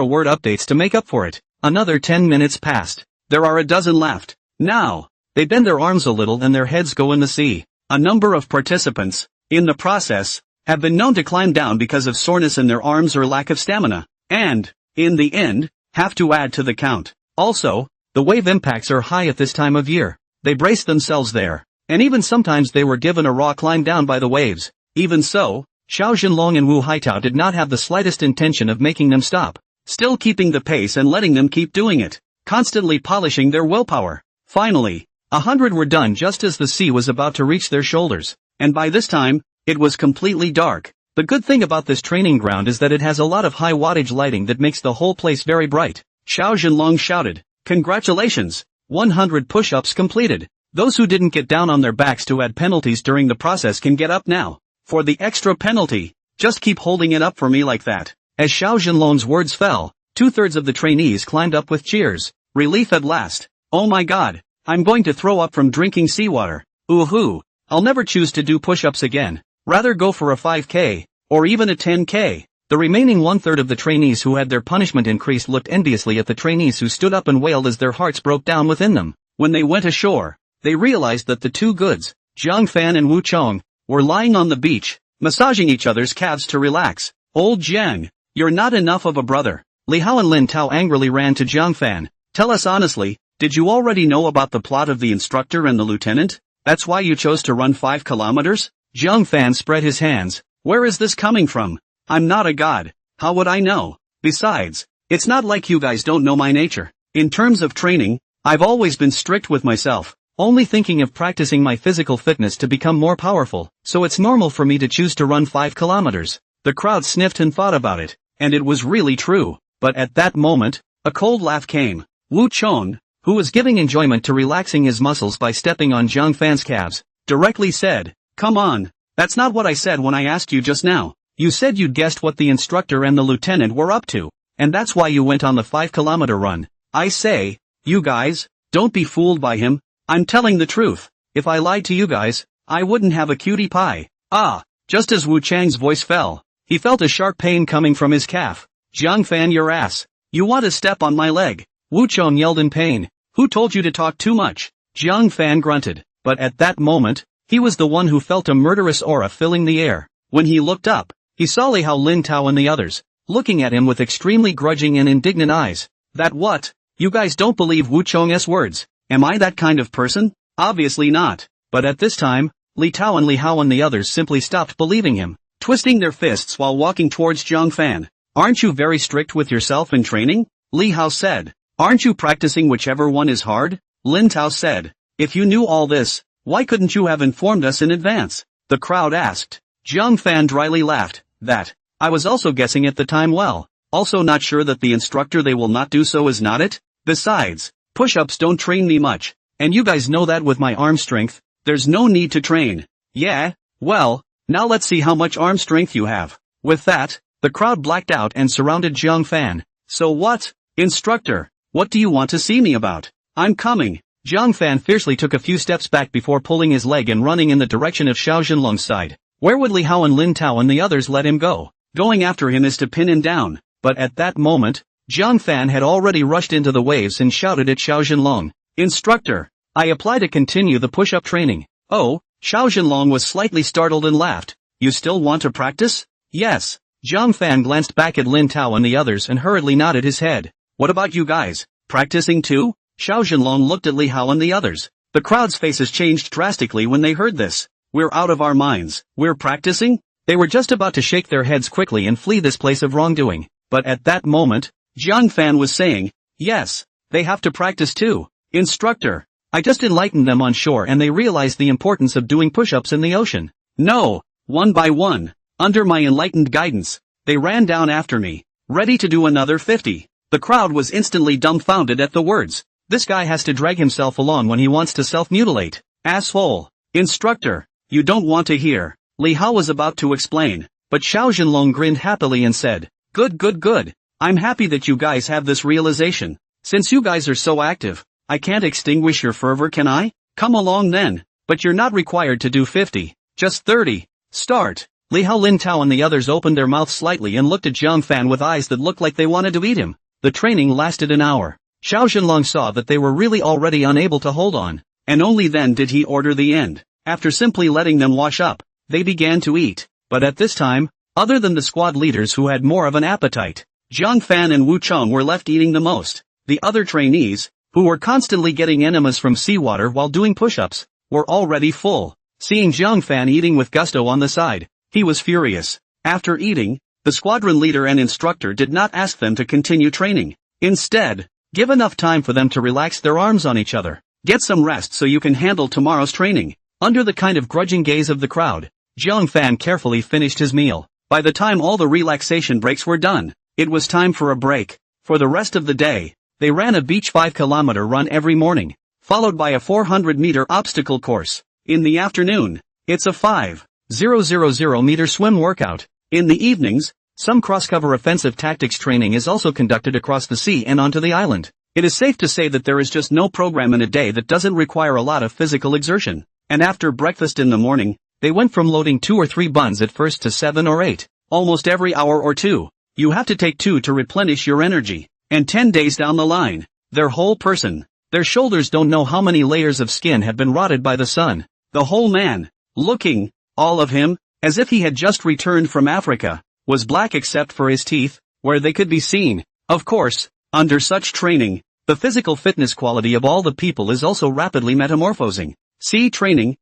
word updates to make up for it. Another 10 minutes passed. There are a dozen left. Now, they bend their arms a little and their heads go in the sea. A number of participants, in the process, have been known to climb down because of soreness in their arms or lack of stamina. And, in the end, have to add to the count. Also, the wave impacts are high at this time of year. They brace themselves there. And even sometimes they were given a raw climb down by the waves. Even so, Xiao Jinlong and Wu Haitao did not have the slightest intention of making them stop. Still keeping the pace and letting them keep doing it. Constantly polishing their willpower. Finally, 100 were done just as the sea was about to reach their shoulders. And by this time, it was completely dark. The good thing about this training ground is that it has a lot of high wattage lighting that makes the whole place very bright. Xiao Jinlong shouted, "Congratulations! 100 push-ups completed. Those who didn't get down on their backs to add penalties during the process can get up now. For the extra penalty, just keep holding it up for me like that." As Xiao Jinlong's words fell, 2/3 of the trainees climbed up with cheers. Relief at last. Oh my god, I'm going to throw up from drinking seawater. Ooh-hoo, I'll never choose to do push-ups again. Rather go for a 5K, or even a 10K. The remaining 1/3 of the trainees who had their punishment increased looked enviously at the trainees who stood up and wailed as their hearts broke down within them. When they went ashore, they realized that the two goods, Zhang Fan and Wu Chong, were lying on the beach, massaging each other's calves to relax. Old Zhang, you're not enough of a brother. Li Hao and Lin Tao angrily ran to Zhang Fan. Tell us honestly, did you already know about the plot of the instructor and the lieutenant? That's why you chose to run 5 kilometers? Zhang Fan spread his hands. Where is this coming from? I'm not a god. How would I know? Besides, it's not like you guys don't know my nature. In terms of training, I've always been strict with myself, only thinking of practicing my physical fitness to become more powerful, so it's normal for me to choose to run 5 kilometers. The crowd sniffed and thought about it, and it was really true. But at that moment, a cold laugh came. Wu Chong, who was giving enjoyment to relaxing his muscles by stepping on Zhang Fan's calves, directly said, "Come on, that's not what I said when I asked you just now. You said you'd guessed what the instructor and the lieutenant were up to, and that's why you went on the 5-kilometer run. I say, you guys, don't be fooled by him. I'm telling the truth. If I lied to you guys, I wouldn't have a cutie pie." Ah, just as Wu Chang's voice fell, he felt a sharp pain coming from his calf. "Zhang Fan, your ass. You want to step on my leg. Wu Chong yelled in pain. Who told you to talk too much? Jiang Fan grunted, but at that moment, he was the one who felt a murderous aura filling the air. When he looked up, he saw Li Hao, Lin Tao and the others, looking at him with extremely grudging and indignant eyes. That what? You guys don't believe Wu Chong's words? Am I that kind of person? Obviously not. But at this time, Li Tao and Li Hao and the others simply stopped believing him, twisting their fists while walking towards Jiang Fan. Aren't you very strict with yourself in training? Li Hao said. Aren't you practicing whichever one is hard? Lin Tao said. If you knew all this, why couldn't you have informed us in advance? The crowd asked. Jiang Fan dryly laughed. That. I was also guessing at the time well. Also not sure that the instructor they will not do so is not it? Besides, push-ups don't train me much, and you guys know that with my arm strength, there's no need to train. Yeah? Well, now let's see how much arm strength you have. With that, the crowd blacked out and surrounded Jiang Fan. So what? Instructor, what do you want to see me about? I'm coming. Jiang Fan fiercely took a few steps back before pulling his leg and running in the direction of Xiao Zhenlong's side. Where would Li Hao and Lin Tao and the others let him go? Going after him is to pin him down. But at that moment, Jiang Fan had already rushed into the waves and shouted at Xiao Zhenlong. Instructor, I apply to continue the push-up training. Oh, Xiao Zhenlong was slightly startled and laughed. You still want to practice? Yes. Jiang Fan glanced back at Lin Tao and the others and hurriedly nodded his head. What about you guys? Practicing too? Xiao Zhenlong looked at Li Hao and the others. The crowd's faces changed drastically when they heard this. We're out of our minds. We're practicing? They were just about to shake their heads quickly and flee this place of wrongdoing. But at that moment, Jiang Fan was saying, yes, they have to practice too. Instructor, I just enlightened them on shore and they realized the importance of doing push-ups in the ocean. No, one by one, under my enlightened guidance, they ran down after me, ready to do another 50. The crowd was instantly dumbfounded at the words. This guy has to drag himself along when he wants to self-mutilate. Asshole. Instructor, you don't want to hear. Li Hao was about to explain, but Xiao Zhenlong grinned happily and said, Good. I'm happy that you guys have this realization. Since you guys are so active, I can't extinguish your fervor, can I? Come along then. But you're not required to do 50, just 30. Start. Li Hao, Lin Tao and the others opened their mouths slightly and looked at Jiang Fan with eyes that looked like they wanted to eat him. The training lasted an hour. Xiao Zhenlong saw that they were really already unable to hold on, and only then did he order the end. After simply letting them wash up, they began to eat. But at this time, other than the squad leaders who had more of an appetite, Jiang Fan and Wu Chong were left eating the most. The other trainees, who were constantly getting enemas from seawater while doing push-ups, were already full. Seeing Jiang Fan eating with gusto on the side, he was furious. After eating, the squadron leader and instructor did not ask them to continue training. Instead, give enough time for them to relax their arms on each other. Get some rest so you can handle tomorrow's training. Under the kind of grudging gaze of the crowd, Jiang Fan carefully finished his meal. By the time all the relaxation breaks were done, it was time for a break. For the rest of the day, they ran a beach 5-kilometer run every morning, followed by a 400-meter obstacle course. In the afternoon, it's a 5,000-meter swim workout. In the evenings, some cross-cover offensive tactics training is also conducted across the sea and onto the island. It is safe to say that there is just no program in a day that doesn't require a lot of physical exertion. And after breakfast in the morning, they went from loading 2 or 3 buns at first to 7 or 8, almost every hour or two. You have to take 2 to replenish your energy. And 10 days down the line, their whole person, their shoulders don't know how many layers of skin have been rotted by the sun. The whole man, looking, all of him, as if he had just returned from Africa, was black except for his teeth, where they could be seen. Of course, under such training, the physical fitness quality of all the people is also rapidly metamorphosing. See, training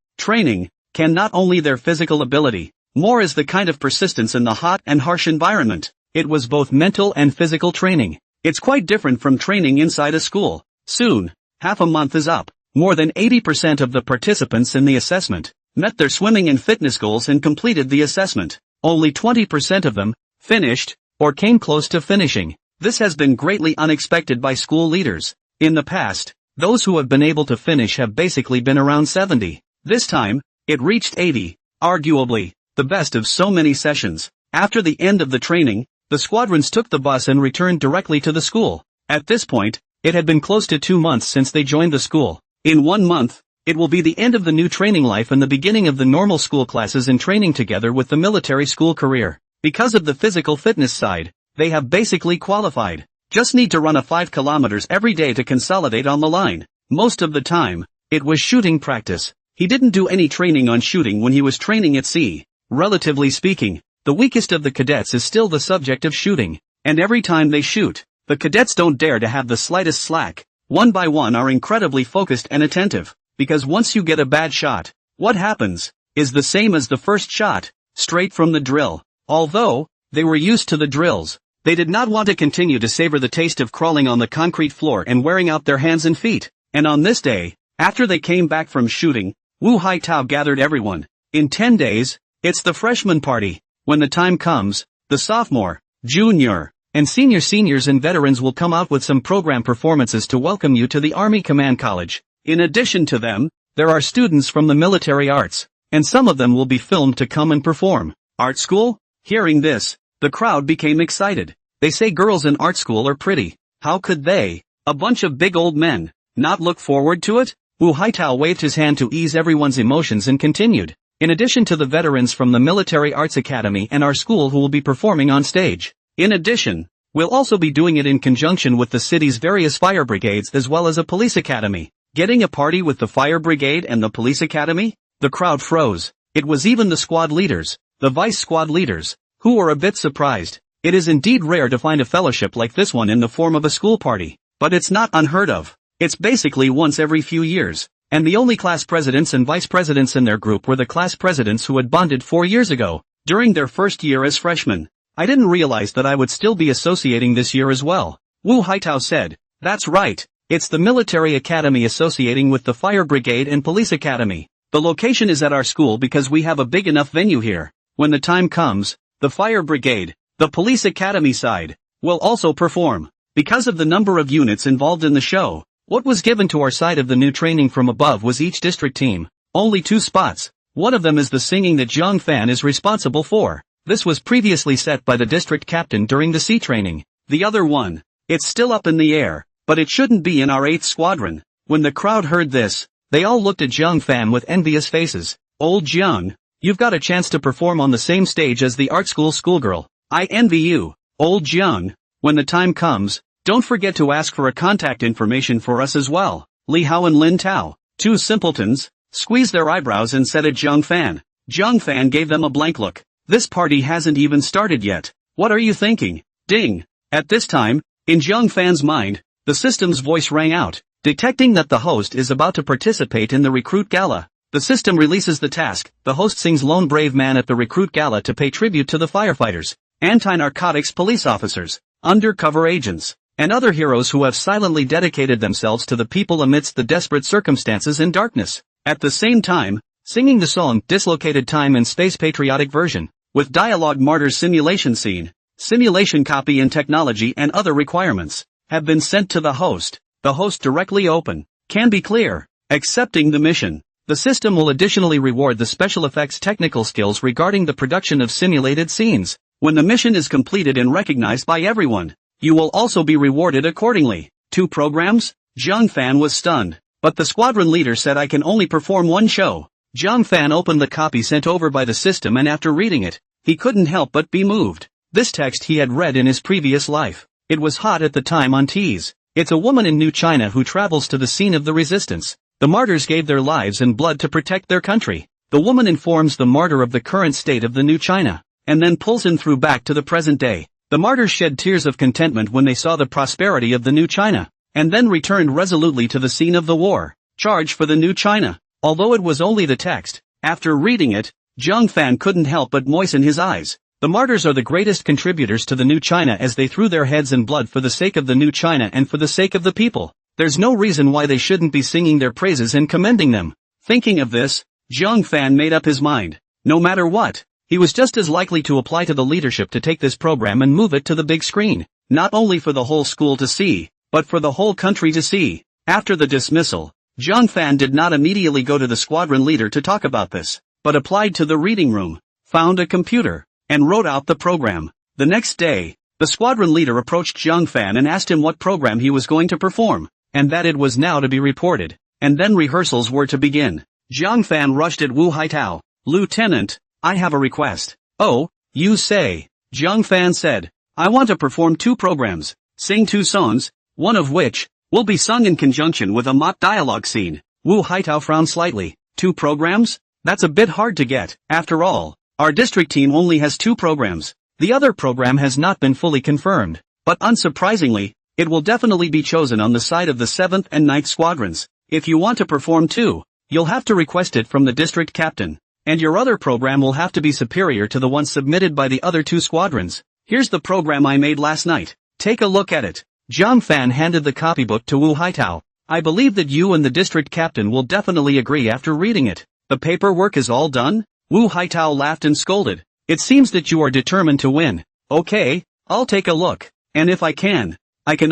can not only their physical ability, more is the kind of persistence in the hot and harsh environment. It was both mental and physical training. It's quite different from training inside a school. Soon, half a month is up. More than 80% of the participants in the assessment met their swimming and fitness goals and completed the assessment. Only 20% of them finished, or came close to finishing. This has been greatly unexpected by school leaders. In the past, those who have been able to finish have basically been around 70. This time, it reached 80, arguably, the best of so many sessions. After the end of the training, the squadrons took the bus and returned directly to the school. At this point, it had been close to 2 months since they joined the school. In 1 month, it will be the end of the new training life and the beginning of the normal school classes and training together with the military school career. Because of the physical fitness side, they have basically qualified. Just need to run a 5 kilometers every day to consolidate on the line. Most of the time, it was shooting practice. He didn't do any training on shooting when he was training at sea. Relatively speaking, the weakest of the cadets is still the subject of shooting. And every time they shoot, the cadets don't dare to have the slightest slack. One by one are incredibly focused and attentive, because once you get a bad shot, what happens is the same as the first shot, straight from the drill. Although they were used to the drills, they did not want to continue to savor the taste of crawling on the concrete floor and wearing out their hands and feet. And on this day, after they came back from shooting, Wu Haitao gathered everyone. In 10 days, it's the freshman party. When the time comes, the sophomore, junior, and seniors and veterans will come out with some program performances to welcome you to the Army Command College. In addition to them, there are students from the military arts, and some of them will be filmed to come and perform. Art school? Hearing this, the crowd became excited. They say girls in art school are pretty. How could they, a bunch of big old men, not look forward to it? Wu Haitao waved his hand to ease everyone's emotions and continued. In addition to the veterans from the Military Arts Academy and our school who will be performing on stage. In addition, we'll also be doing it in conjunction with the city's various fire brigades as well as a police academy. Getting a party with the fire brigade and the police academy? The crowd froze. It was even the squad leaders, the vice squad leaders, who were a bit surprised. It is indeed rare to find a fellowship like this one in the form of a school party, but it's not unheard of. It's basically once every few years, and the only class presidents and vice presidents in their group were the class presidents who had bonded 4 years ago, during their first year as freshmen. I didn't realize that I would still be associating this year as well. Wu Haitao said, that's right, it's the military academy associating with the fire brigade and police academy. The location is at our school because we have a big enough venue here. When the time comes, the fire brigade, the police academy side, will also perform. Because of the number of units involved in the show, what was given to our side of the new training from above was each district team. Only 2 spots. One of them is the singing that Zhang Fan is responsible for. This was previously set by the district captain during the sea training. The other one, it's still up in the air, but it shouldn't be in our 8th squadron. When the crowd heard this, they all looked at Zhang Fan with envious faces. Old Zhang, you've got a chance to perform on the same stage as the art school schoolgirl. I envy you. Old Zhang, when the time comes, don't forget to ask for a contact information for us as well. Li Hao and Lin Tao, 2 simpletons, squeezed their eyebrows and said at Zhang Fan. Zhang Fan gave them a blank look. This party hasn't even started yet. What are you thinking? Ding. At this time, in Zhang Fan's mind, the system's voice rang out, detecting that the host is about to participate in the recruit gala. The system releases the task. The host sings Lone Brave Man at the recruit gala to pay tribute to the firefighters, anti-narcotics police officers, undercover agents, and other heroes who have silently dedicated themselves to the people amidst the desperate circumstances and darkness. At the same time, singing the song Dislocated Time in Space Patriotic Version, with dialogue Martyrs simulation scene, simulation copy and technology and other requirements, have been sent to the host. The host directly open, can be clear, accepting the mission. The system will additionally reward the special effects technical skills regarding the production of simulated scenes. When the mission is completed and recognized by everyone, you will also be rewarded accordingly. 2 programs? Zhang Fan was stunned, but the squadron leader said I can only perform 1 show. Zhang Fan opened the copy sent over by the system and after reading it, he couldn't help but be moved. This text he had read in his previous life. It was hot at the time on Tees. It's a woman in New China who travels to the scene of the resistance. The martyrs gave their lives and blood to protect their country. The woman informs the martyr of the current state of the New China, and then pulls him through back to the present day. The martyrs shed tears of contentment when they saw the prosperity of the New China, and then returned resolutely to the scene of the war. Charge for the New China. Although it was only the text, after reading it, Zhang Fan couldn't help but moisten his eyes. The martyrs are the greatest contributors to the New China as they threw their heads and blood for the sake of the New China and for the sake of the people. There's no reason why they shouldn't be singing their praises and commending them. Thinking of this, Zhang Fan made up his mind. No matter what, he was just as likely to apply to the leadership to take this program and move it to the big screen, not only for the whole school to see, but for the whole country to see. After the dismissal, Zhang Fan did not immediately go to the squadron leader to talk about this, but applied to the reading room, found a computer, and wrote out the program. The next day, the squadron leader approached Zhang Fan and asked him what program he was going to perform, and that it was now to be reported, and then rehearsals were to begin. Zhang Fan rushed at Wu Haitao. Lieutenant, I have a request. Oh, you say? Zhang Fan said. I want to perform 2 programs. sing 2 songs, one of which will be sung in conjunction with a mock dialogue scene. Wu Haitao frowned slightly. 2 programs? That's a bit hard to get. After all, our district team only has 2 programs. The other program has not been fully confirmed, but unsurprisingly, it will definitely be chosen on the side of the 7th and 9th squadrons. If you want to perform too, you'll have to request it from the district captain, and your other program will have to be superior to the one submitted by the other 2 squadrons. Here's the program I made last night. Take a look at it. Zhang Fan handed the copybook to Wu Haitao. I believe that you and the district captain will definitely agree after reading it. The paperwork is all done? Wu Haitao laughed and scolded. It seems that you are determined to win. Okay, I'll take a look, and if I can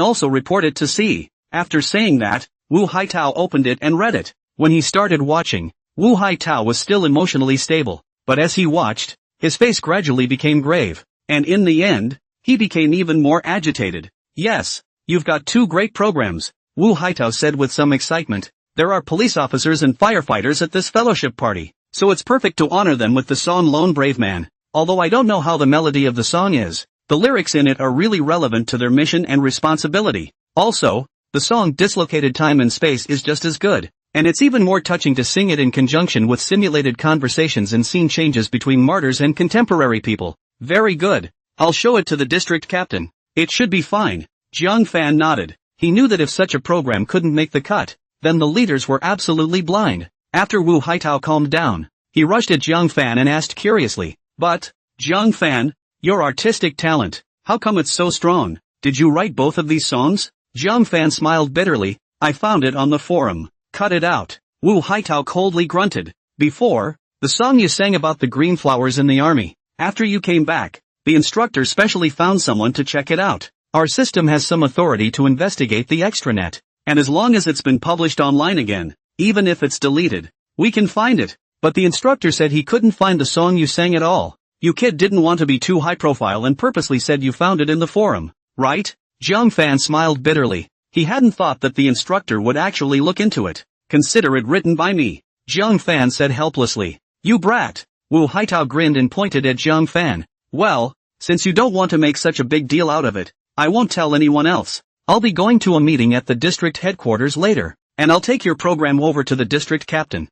also report it to C. After saying that, Wu Haitao opened it and read it. When he started watching, Wu Haitao was still emotionally stable, but as he watched, his face gradually became grave, and in the end, he became even more agitated. Yes, you've got 2 great programs, Wu Haitao said with some excitement. There are police officers and firefighters at this fellowship party, so it's perfect to honor them with the song Lone Brave Man. Although I don't know how the melody of the song is, the lyrics in it are really relevant to their mission and responsibility. Also, the song Dislocated Time and Space is just as good, and it's even more touching to sing it in conjunction with simulated conversations and scene changes between martyrs and contemporary people. Very good. I'll show it to the district captain. It should be fine. Zhang Fan nodded. He knew that if such a program couldn't make the cut, then the leaders were absolutely blind. After Wu Haitao calmed down, he rushed at Zhang Fan and asked curiously, "But, Zhang Fan, your artistic talent, how come it's so strong? Did you write both of these songs?" Zhang Fan smiled bitterly. "I found it on the forum." "Cut it out." Wu Haitao coldly grunted. "Before, the song you sang about the green flowers in the army. After you came back, the instructor specially found someone to check it out. Our system has some authority to investigate the extranet, and as long as it's been published online again, even if it's deleted, we can find it. But the instructor said he couldn't find the song you sang at all. You kid didn't want to be too high profile and purposely said you found it in the forum, right?" Zhang Fan smiled bitterly. He hadn't thought that the instructor would actually look into it. "Consider it written by me," Zhang Fan said helplessly. "You brat." Wu Haitao grinned and pointed at Zhang Fan. "Well, since you don't want to make such a big deal out of it, I won't tell anyone else. I'll be going to a meeting at the district headquarters later, and I'll take your program over to the district captain."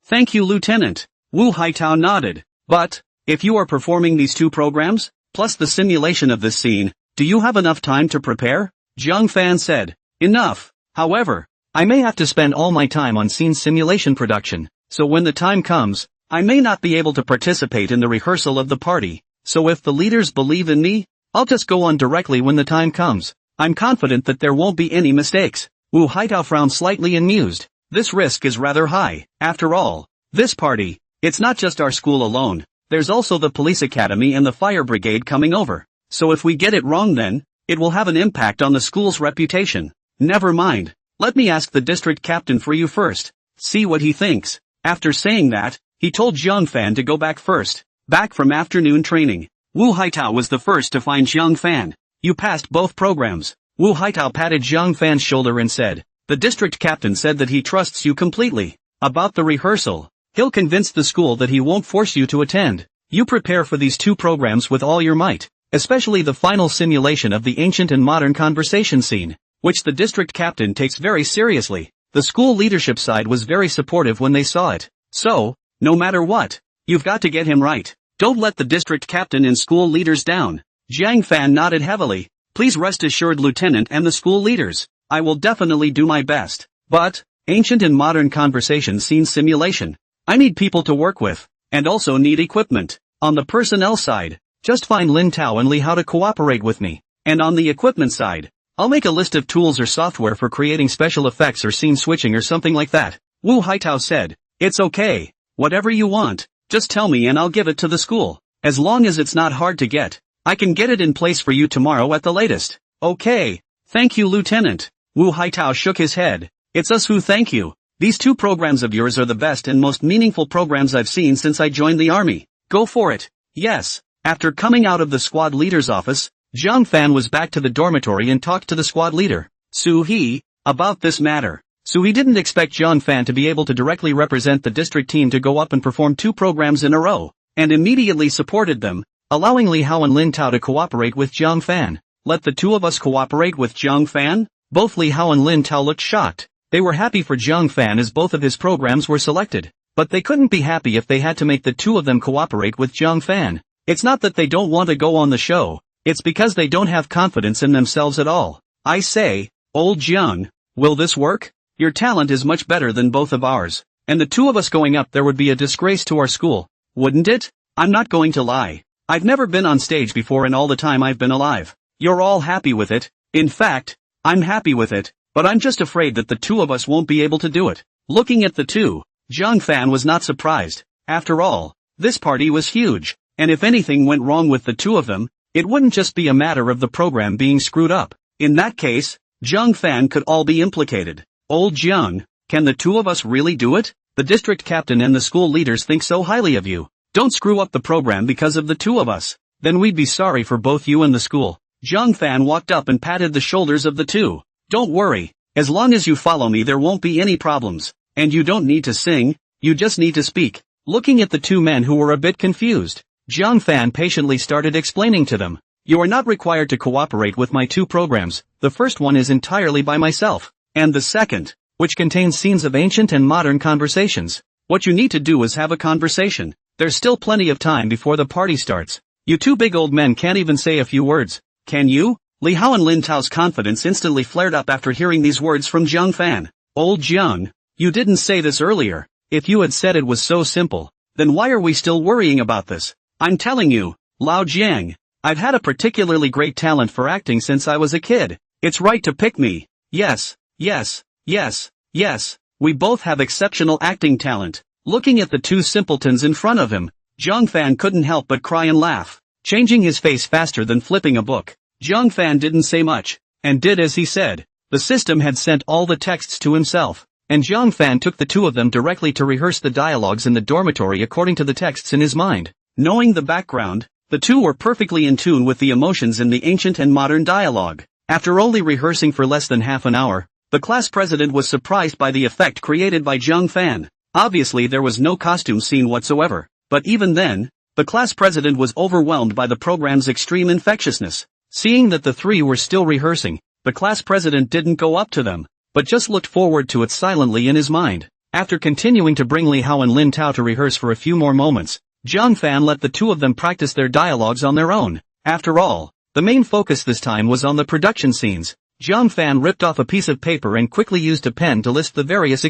Thank you, Lieutenant. Wu Haitao nodded. "But, if you are performing these 2 programs, plus the simulation of this scene, do you have enough time to prepare?" Zhang Fan said. "Enough. However, I may have to spend all my time on scene simulation production, so when the time comes, I may not be able to participate in the rehearsal of the party, so if the leaders believe in me, I'll just go on directly when the time comes. I'm confident that there won't be any mistakes." Wu Haitao frowned slightly and mused. This risk is rather high. After all, this party, it's not just our school alone, there's also the police academy and the fire brigade coming over. So if we get it wrong then, it will have an impact on the school's reputation. Never mind. Let me ask the district captain for you first. See what he thinks. After saying that, he told Zhang Fan to go back first. Back from afternoon training, Wu Haitao was the first to find Zhang Fan. "You passed both programs." Wu Haitao patted Zhang Fan's shoulder and said, "The district captain said that he trusts you completely. About the rehearsal, he'll convince the school that he won't force you to attend. You prepare for these 2 programs with all your might, especially the final simulation of the ancient and modern conversation scene, which the district captain takes very seriously." The school leadership side was very supportive when they saw it. "So, no matter what, you've got to get him right. Don't let the district captain and school leaders down." Zhang Fan nodded heavily. "Please rest assured, Lieutenant and the school leaders, I will definitely do my best. But, ancient and modern conversation scene simulation, I need people to work with, and also need equipment. On the personnel side, just find Lin Tao and Li Hao to cooperate with me. And on the equipment side, I'll make a list of tools or software for creating special effects or scene switching or something like that." Wu Haitao said. "It's okay. Whatever you want, just tell me and I'll give it to the school. As long as it's not hard to get, I can get it in place for you tomorrow at the latest." "Okay. Thank you, Lieutenant." Wu Haitao shook his head. "It's us who thank you. These 2 programs of yours are the best and most meaningful programs I've seen since I joined the army. Go for it." "Yes." After coming out of the squad leader's office, Zhang Fan was back to the dormitory and talked to the squad leader, Su He, about this matter. Su He didn't expect Zhang Fan to be able to directly represent the district team to go up and perform 2 programs in a row, and immediately supported them, allowing Li Hao and Lin Tao to cooperate with Zhang Fan. let the two of us cooperate with Zhang Fan? Both Li Hao and Lin Tao looked shocked. They were happy for Zhang Fan as both of his programs were selected. But they couldn't be happy if they had to make the two of them cooperate with Zhang Fan. It's not that they don't want to go on the show, it's because they don't have confidence in themselves at all. I say, old Zhang, will this work? Your talent is much better than both of ours, and the two of us going up there would be a disgrace to our school, wouldn't it? I'm not going to lie. I've never been on stage before in all the time I've been alive. You're all happy with it. In fact, I'm happy with it, but I'm just afraid that the two of us won't be able to do it. Looking at the two, Zhang Fan was not surprised. After all, this party was huge, and if anything went wrong with the two of them, it wouldn't just be a matter of the program being screwed up. In that case, Zhang Fan could all be implicated. Old Zhang, can the two of us really do it? The district captain and the school leaders think so highly of you. Don't screw up the program because of the two of us. Then we'd be sorry for both you and the school. Zhang Fan walked up and patted the shoulders of the two. Don't worry, as long as you follow me there won't be any problems. And you don't need to sing, you just need to speak. Looking at the two men who were a bit confused, Zhang Fan patiently started explaining to them. You are not required to cooperate with my two programs. The first one is entirely by myself. And the second, which contains scenes of ancient and modern conversations. What you need to do is have a conversation. There's still plenty of time before the party starts. You two big old men can't even say a few words. Can you? Li Hao and Lin Tao's confidence instantly flared up after hearing these words from Zhang Fan. Old Zhang, you didn't say this earlier. If you had said it was so simple, then why are we still worrying about this? I'm telling you, Lao Jiang, I've had a particularly great talent for acting since I was a kid. It's right to pick me. Yes, yes, yes, yes, we both have exceptional acting talent. Looking at the two simpletons in front of him, Zhang Fan couldn't help but cry and laugh. Changing his face faster than flipping a book, Zhang Fan didn't say much, and did as he said. The system had sent all the texts to himself, and Zhang Fan took the two of them directly to rehearse the dialogues in the dormitory according to the texts in his mind. Knowing the background, the two were perfectly in tune with the emotions in the ancient and modern dialogue. After only rehearsing for less than half an hour, the class president was surprised by the effect created by Zhang Fan. Obviously there was no costume scene whatsoever, but even then, the class president was overwhelmed by the program's extreme infectiousness. Seeing that the three were still rehearsing, the class president didn't go up to them, but just looked forward to it silently in his mind. After continuing to bring Li Hao and Lin Tao to rehearse for a few more moments, Zhang Fan let the two of them practice their dialogues on their own. After all, the main focus this time was on the production scenes. Zhang Fan ripped off a piece of paper and quickly used a pen to list the various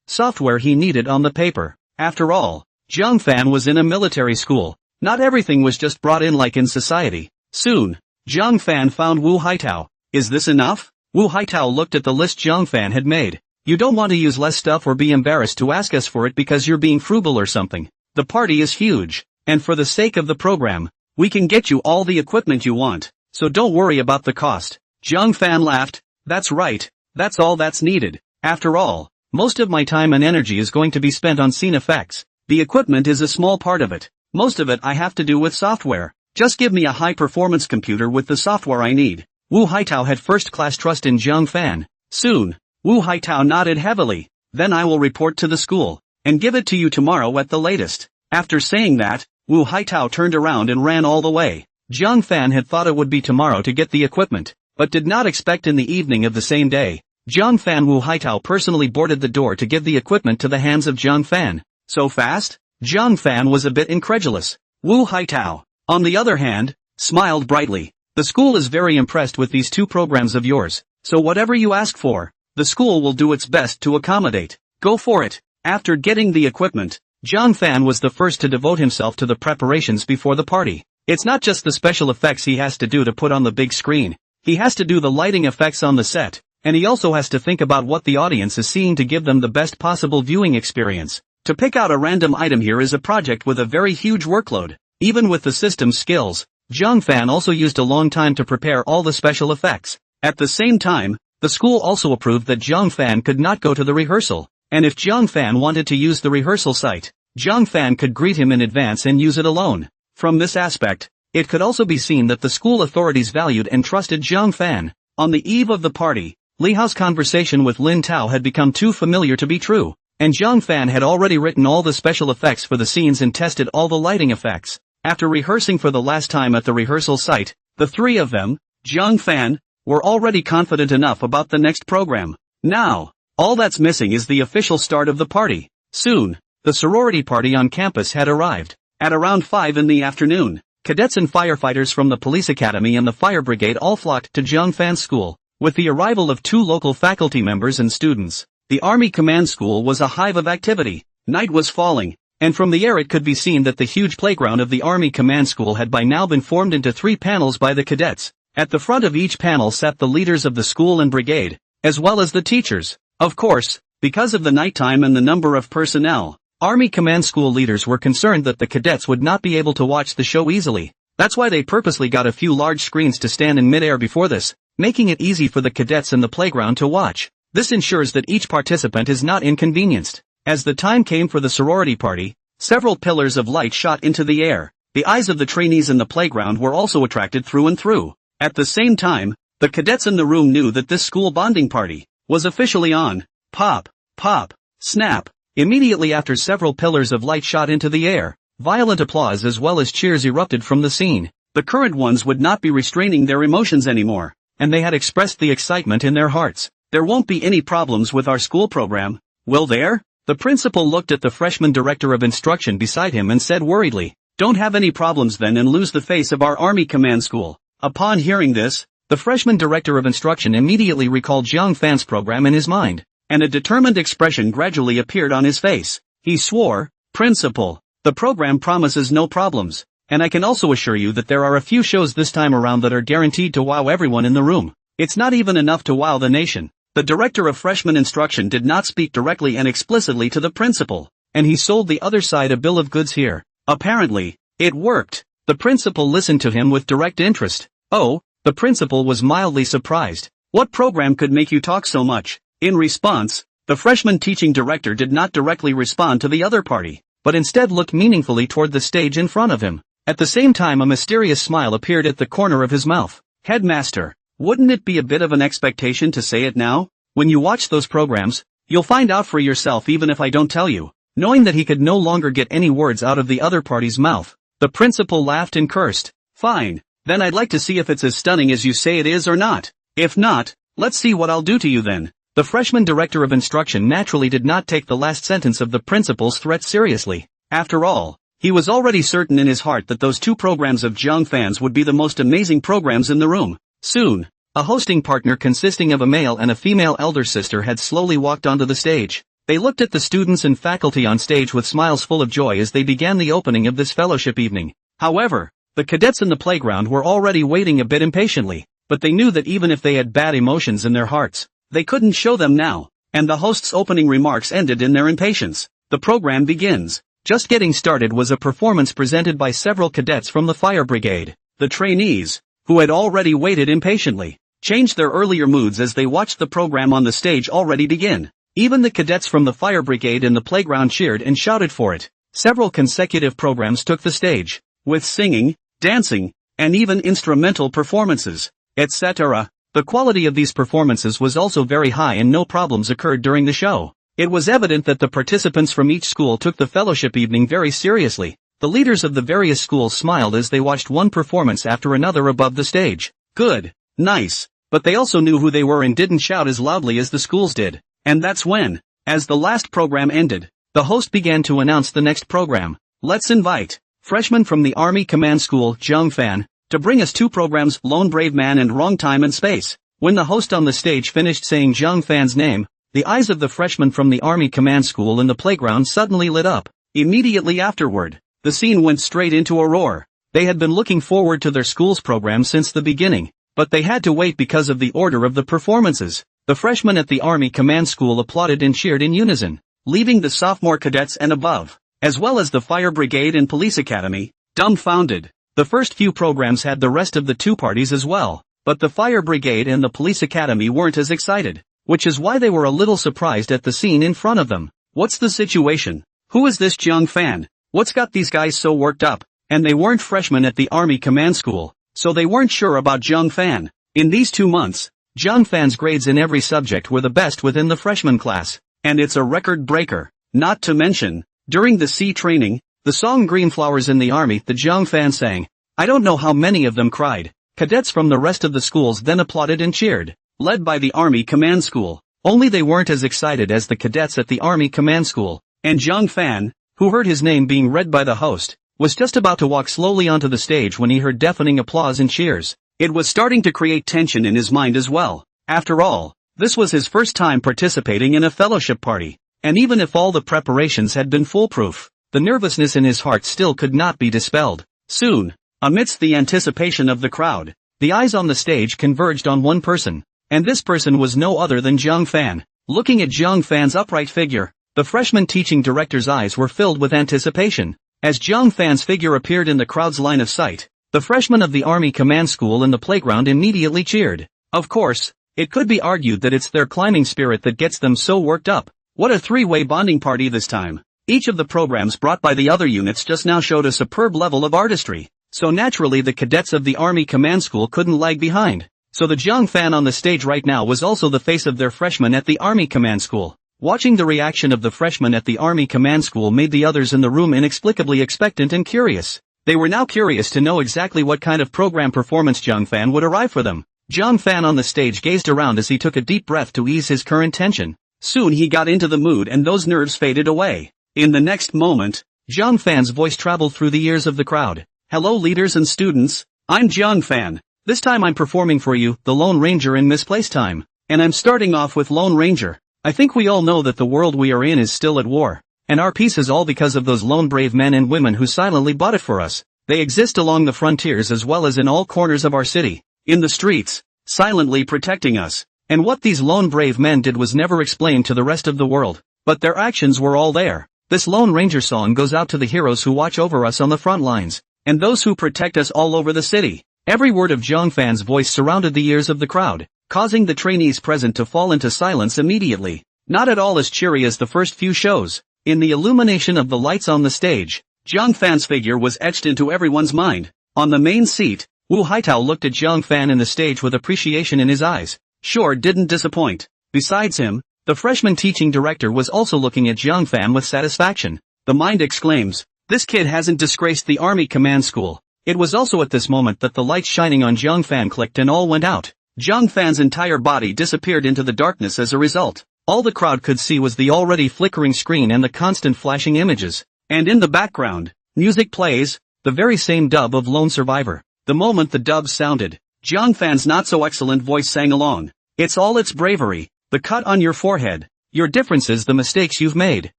software he needed on the paper. After all, Zhang Fan was in a military school. Not everything was just brought in like in society. Soon, Zhang Fan found Wu Haitao. Is this enough? Wu Haitao looked at the list Zhang Fan had made. You don't want to use less stuff or be embarrassed to ask us for it because you're being frugal or something. The party is huge, and for the sake of the program, we can get you all the equipment you want, so don't worry about the cost. Zhang Fan laughed. That's right, that's all that's needed. After all, most of my time and energy is going to be spent on scene effects. The equipment is a small part of it. Most of it I have to do with software. Just give me a high-performance computer with the software I need. Wu Haitao had first-class trust in Zhang Fan. Soon, Wu Haitao nodded heavily. Then I will report to the school, and give it to you tomorrow at the latest. After saying that, Wu Haitao turned around and ran all the way. Zhang Fan had thought it would be tomorrow to get the equipment, but did not expect in the evening of the same day. Zhang Fan Wu Haitao personally boarded the door to give the equipment to the hands of Zhang Fan. So fast? Zhang Fan was a bit incredulous. Wu Haitao, on the other hand, smiled brightly. The school is very impressed with these two programs of yours, so whatever you ask for, the school will do its best to accommodate. Go for it. After getting the equipment, Zhang Fan was the first to devote himself to the preparations before the party. It's not just the special effects he has to do to put on the big screen. He has to do the lighting effects on the set, and he also has to think about what the audience is seeing to give them the best possible viewing experience. To pick out a random item here is a project with a very huge workload. Even with the system's skills, Zhang Fan also used a long time to prepare all the special effects. At the same time, the school also approved that Zhang Fan could not go to the rehearsal, and if Zhang Fan wanted to use the rehearsal site, Zhang Fan could greet him in advance and use it alone. From this aspect, it could also be seen that the school authorities valued and trusted Zhang Fan. On the eve of the party, Li Hao's conversation with Lin Tao had become too familiar to be true, and Zhang Fan had already written all the special effects for the scenes and tested all the lighting effects. After rehearsing for the last time at the rehearsal site, the three of them, Jiang Fan, were already confident enough about the next program. Now, all that's missing is the official start of the party. Soon, the sorority party on campus had arrived. At around 5 in the afternoon, cadets and firefighters from the police academy and the fire brigade all flocked to Jiang Fan's school. With the arrival of 2 local faculty members and students, the Army Command School was a hive of activity. Night was falling, and from the air it could be seen that the huge playground of the Army Command School had by now been formed into 3 panels by the cadets. At the front of each panel sat the leaders of the school and brigade, as well as the teachers. Of course, because of the nighttime and the number of personnel, Army Command School leaders were concerned that the cadets would not be able to watch the show easily. That's why they purposely got a few large screens to stand in midair before this, making it easy for the cadets in the playground to watch. This ensures that each participant is not inconvenienced. As the time came for the sorority party, several pillars of light shot into the air. The eyes of the trainees in the playground were also attracted through and through. At the same time, the cadets in the room knew that this school bonding party was officially on. Pop, pop, snap. Immediately after several pillars of light shot into the air, violent applause as well as cheers erupted from the scene. The current ones would not be restraining their emotions anymore, and they had expressed the excitement in their hearts. There won't be any problems with our school program, will there? The principal looked at the freshman director of instruction beside him and said worriedly, "Don't have any problems then and lose the face of our Army Command School." Upon hearing this, the freshman director of instruction immediately recalled Jiang Fan's program in his mind, and a determined expression gradually appeared on his face. He swore, "Principal, the program promises no problems, and I can also assure you that there are a few shows this time around that are guaranteed to wow everyone in the room. It's not even enough to wow the nation." The director of freshman instruction did not speak directly and explicitly to the principal, and he sold the other side a bill of goods here. Apparently, it worked. The principal listened to him with direct interest. "Oh," the principal was mildly surprised. "What program could make you talk so much?" In response, the freshman teaching director did not directly respond to the other party, but instead looked meaningfully toward the stage in front of him. At the same time a mysterious smile appeared at the corner of his mouth. "Headmaster, wouldn't it be a bit of an expectation to say it now? When you watch those programs, you'll find out for yourself even if I don't tell you." Knowing that he could no longer get any words out of the other party's mouth, the principal laughed and cursed. "Fine, then I'd like to see if it's as stunning as you say it is or not. If not, let's see what I'll do to you then." The freshman director of instruction naturally did not take the last sentence of the principal's threat seriously. After all, he was already certain in his heart that those 2 programs of Jiang Fan's would be the most amazing programs in the room. Soon, a hosting partner consisting of a male and a female elder sister had slowly walked onto the stage. They looked at the students and faculty on stage with smiles full of joy as they began the opening of this fellowship evening. However, the cadets in the playground were already waiting a bit impatiently, but they knew that even if they had bad emotions in their hearts, they couldn't show them now, and the host's opening remarks ended in their impatience. The program begins. Just getting started was a performance presented by several cadets from the fire brigade. The trainees, who had already waited impatiently, changed their earlier moods as they watched the program on the stage already begin. Even the cadets from the fire brigade in the playground cheered and shouted for it. Several consecutive programs took the stage, with singing, dancing, and even instrumental performances, etc. The quality of these performances was also very high and no problems occurred during the show. It was evident that the participants from each school took the fellowship evening very seriously. The leaders of the various schools smiled as they watched one performance after another above the stage. Good, nice, but they also knew who they were and didn't shout as loudly as the schools did. And that's when, as the last program ended, the host began to announce the next program. "Let's invite freshman from the Army Command School, Jiang Fan, to bring us 2 programs, Lone Brave Man and Wrong Time and Space." When the host on the stage finished saying Jiang Fan's name, the eyes of the freshmen from the Army Command School in the playground suddenly lit up. Immediately afterward, the scene went straight into a roar. They had been looking forward to their school's program since the beginning, but they had to wait because of the order of the performances. The freshmen at the Army Command School applauded and cheered in unison, leaving the sophomore cadets and above, as well as the fire brigade and police academy, dumbfounded. The first few programs had the rest of the 2 parties as well, but the fire brigade and the police academy weren't as excited, which is why they were a little surprised at the scene in front of them. What's the situation? Who is this Jiang Fan? What's got these guys so worked up? And they weren't freshmen at the Army Command School, so they weren't sure about Jiang Fan. In these 2 months, Jiang Fan's grades in every subject were the best within the freshman class, and it's a record breaker. Not to mention, during the C training, the song Green Flowers in the Army that Jiang Fan sang, I don't know how many of them cried. Cadets from the rest of the schools then applauded and cheered, led by the Army Command School. Only they weren't as excited as the cadets at the Army Command School, and Zhang Fan, who heard his name being read by the host, was just about to walk slowly onto the stage when he heard deafening applause and cheers. It was starting to create tension in his mind as well. After all, this was his first time participating in a fellowship party, and even if all the preparations had been foolproof, the nervousness in his heart still could not be dispelled. Soon, amidst the anticipation of the crowd, the eyes on the stage converged on one person, and this person was no other than Zhang Fan. Looking at Zhang Fan's upright figure, the freshman teaching director's eyes were filled with anticipation. As Zhang Fan's figure appeared in the crowd's line of sight, the freshmen of the Army Command School in the playground immediately cheered. Of course, it could be argued that it's their climbing spirit that gets them so worked up. What a three-way bonding party this time. Each of the programs brought by the other units just now showed a superb level of artistry, so naturally the cadets of the Army Command School couldn't lag behind. So the Zhang Fan on the stage right now was also the face of their freshmen at the Army Command School. Watching the reaction of the freshmen at the Army Command School made the others in the room inexplicably expectant and curious. They were now curious to know exactly what kind of program performance Zhang Fan would arrive for them. Zhang Fan on the stage gazed around as he took a deep breath to ease his current tension. Soon he got into the mood and those nerves faded away. In the next moment, Zhang Fan's voice traveled through the ears of the crowd. Hello leaders and students, I'm Zhang Fan. This time I'm performing for you, the Lone Ranger in Misplaced Time. And I'm starting off with Lone Ranger. I think we all know that the world we are in is still at war. And our peace is all because of those lone brave men and women who silently bought it for us. They exist along the frontiers as well as in all corners of our city, in the streets, silently protecting us. And what these lone brave men did was never explained to the rest of the world, but their actions were all there. This Lone Ranger song goes out to the heroes who watch over us on the front lines, and those who protect us all over the city. Every word of Zhang Fan's voice surrounded the ears of the crowd, causing the trainees present to fall into silence immediately. Not at all as cheery as the first few shows. In the illumination of the lights on the stage, Zhang Fan's figure was etched into everyone's mind. On the main seat, Wu Haitao looked at Zhang Fan in the stage with appreciation in his eyes. Sure didn't disappoint. Besides him, the freshman teaching director was also looking at Zhang Fan with satisfaction. The mind exclaims, this kid hasn't disgraced the Army Command School. It was also at this moment that the lights shining on Zhang Fan clicked and all went out. Zhang Fan's entire body disappeared into the darkness as a result. All the crowd could see was the already flickering screen and the constant flashing images. And in the background, music plays, the very same dub of Lone Survivor. The moment the dub sounded, Zhang Fan's not-so-excellent voice sang along. It's all its bravery, the cut on your forehead, your differences, the mistakes you've made,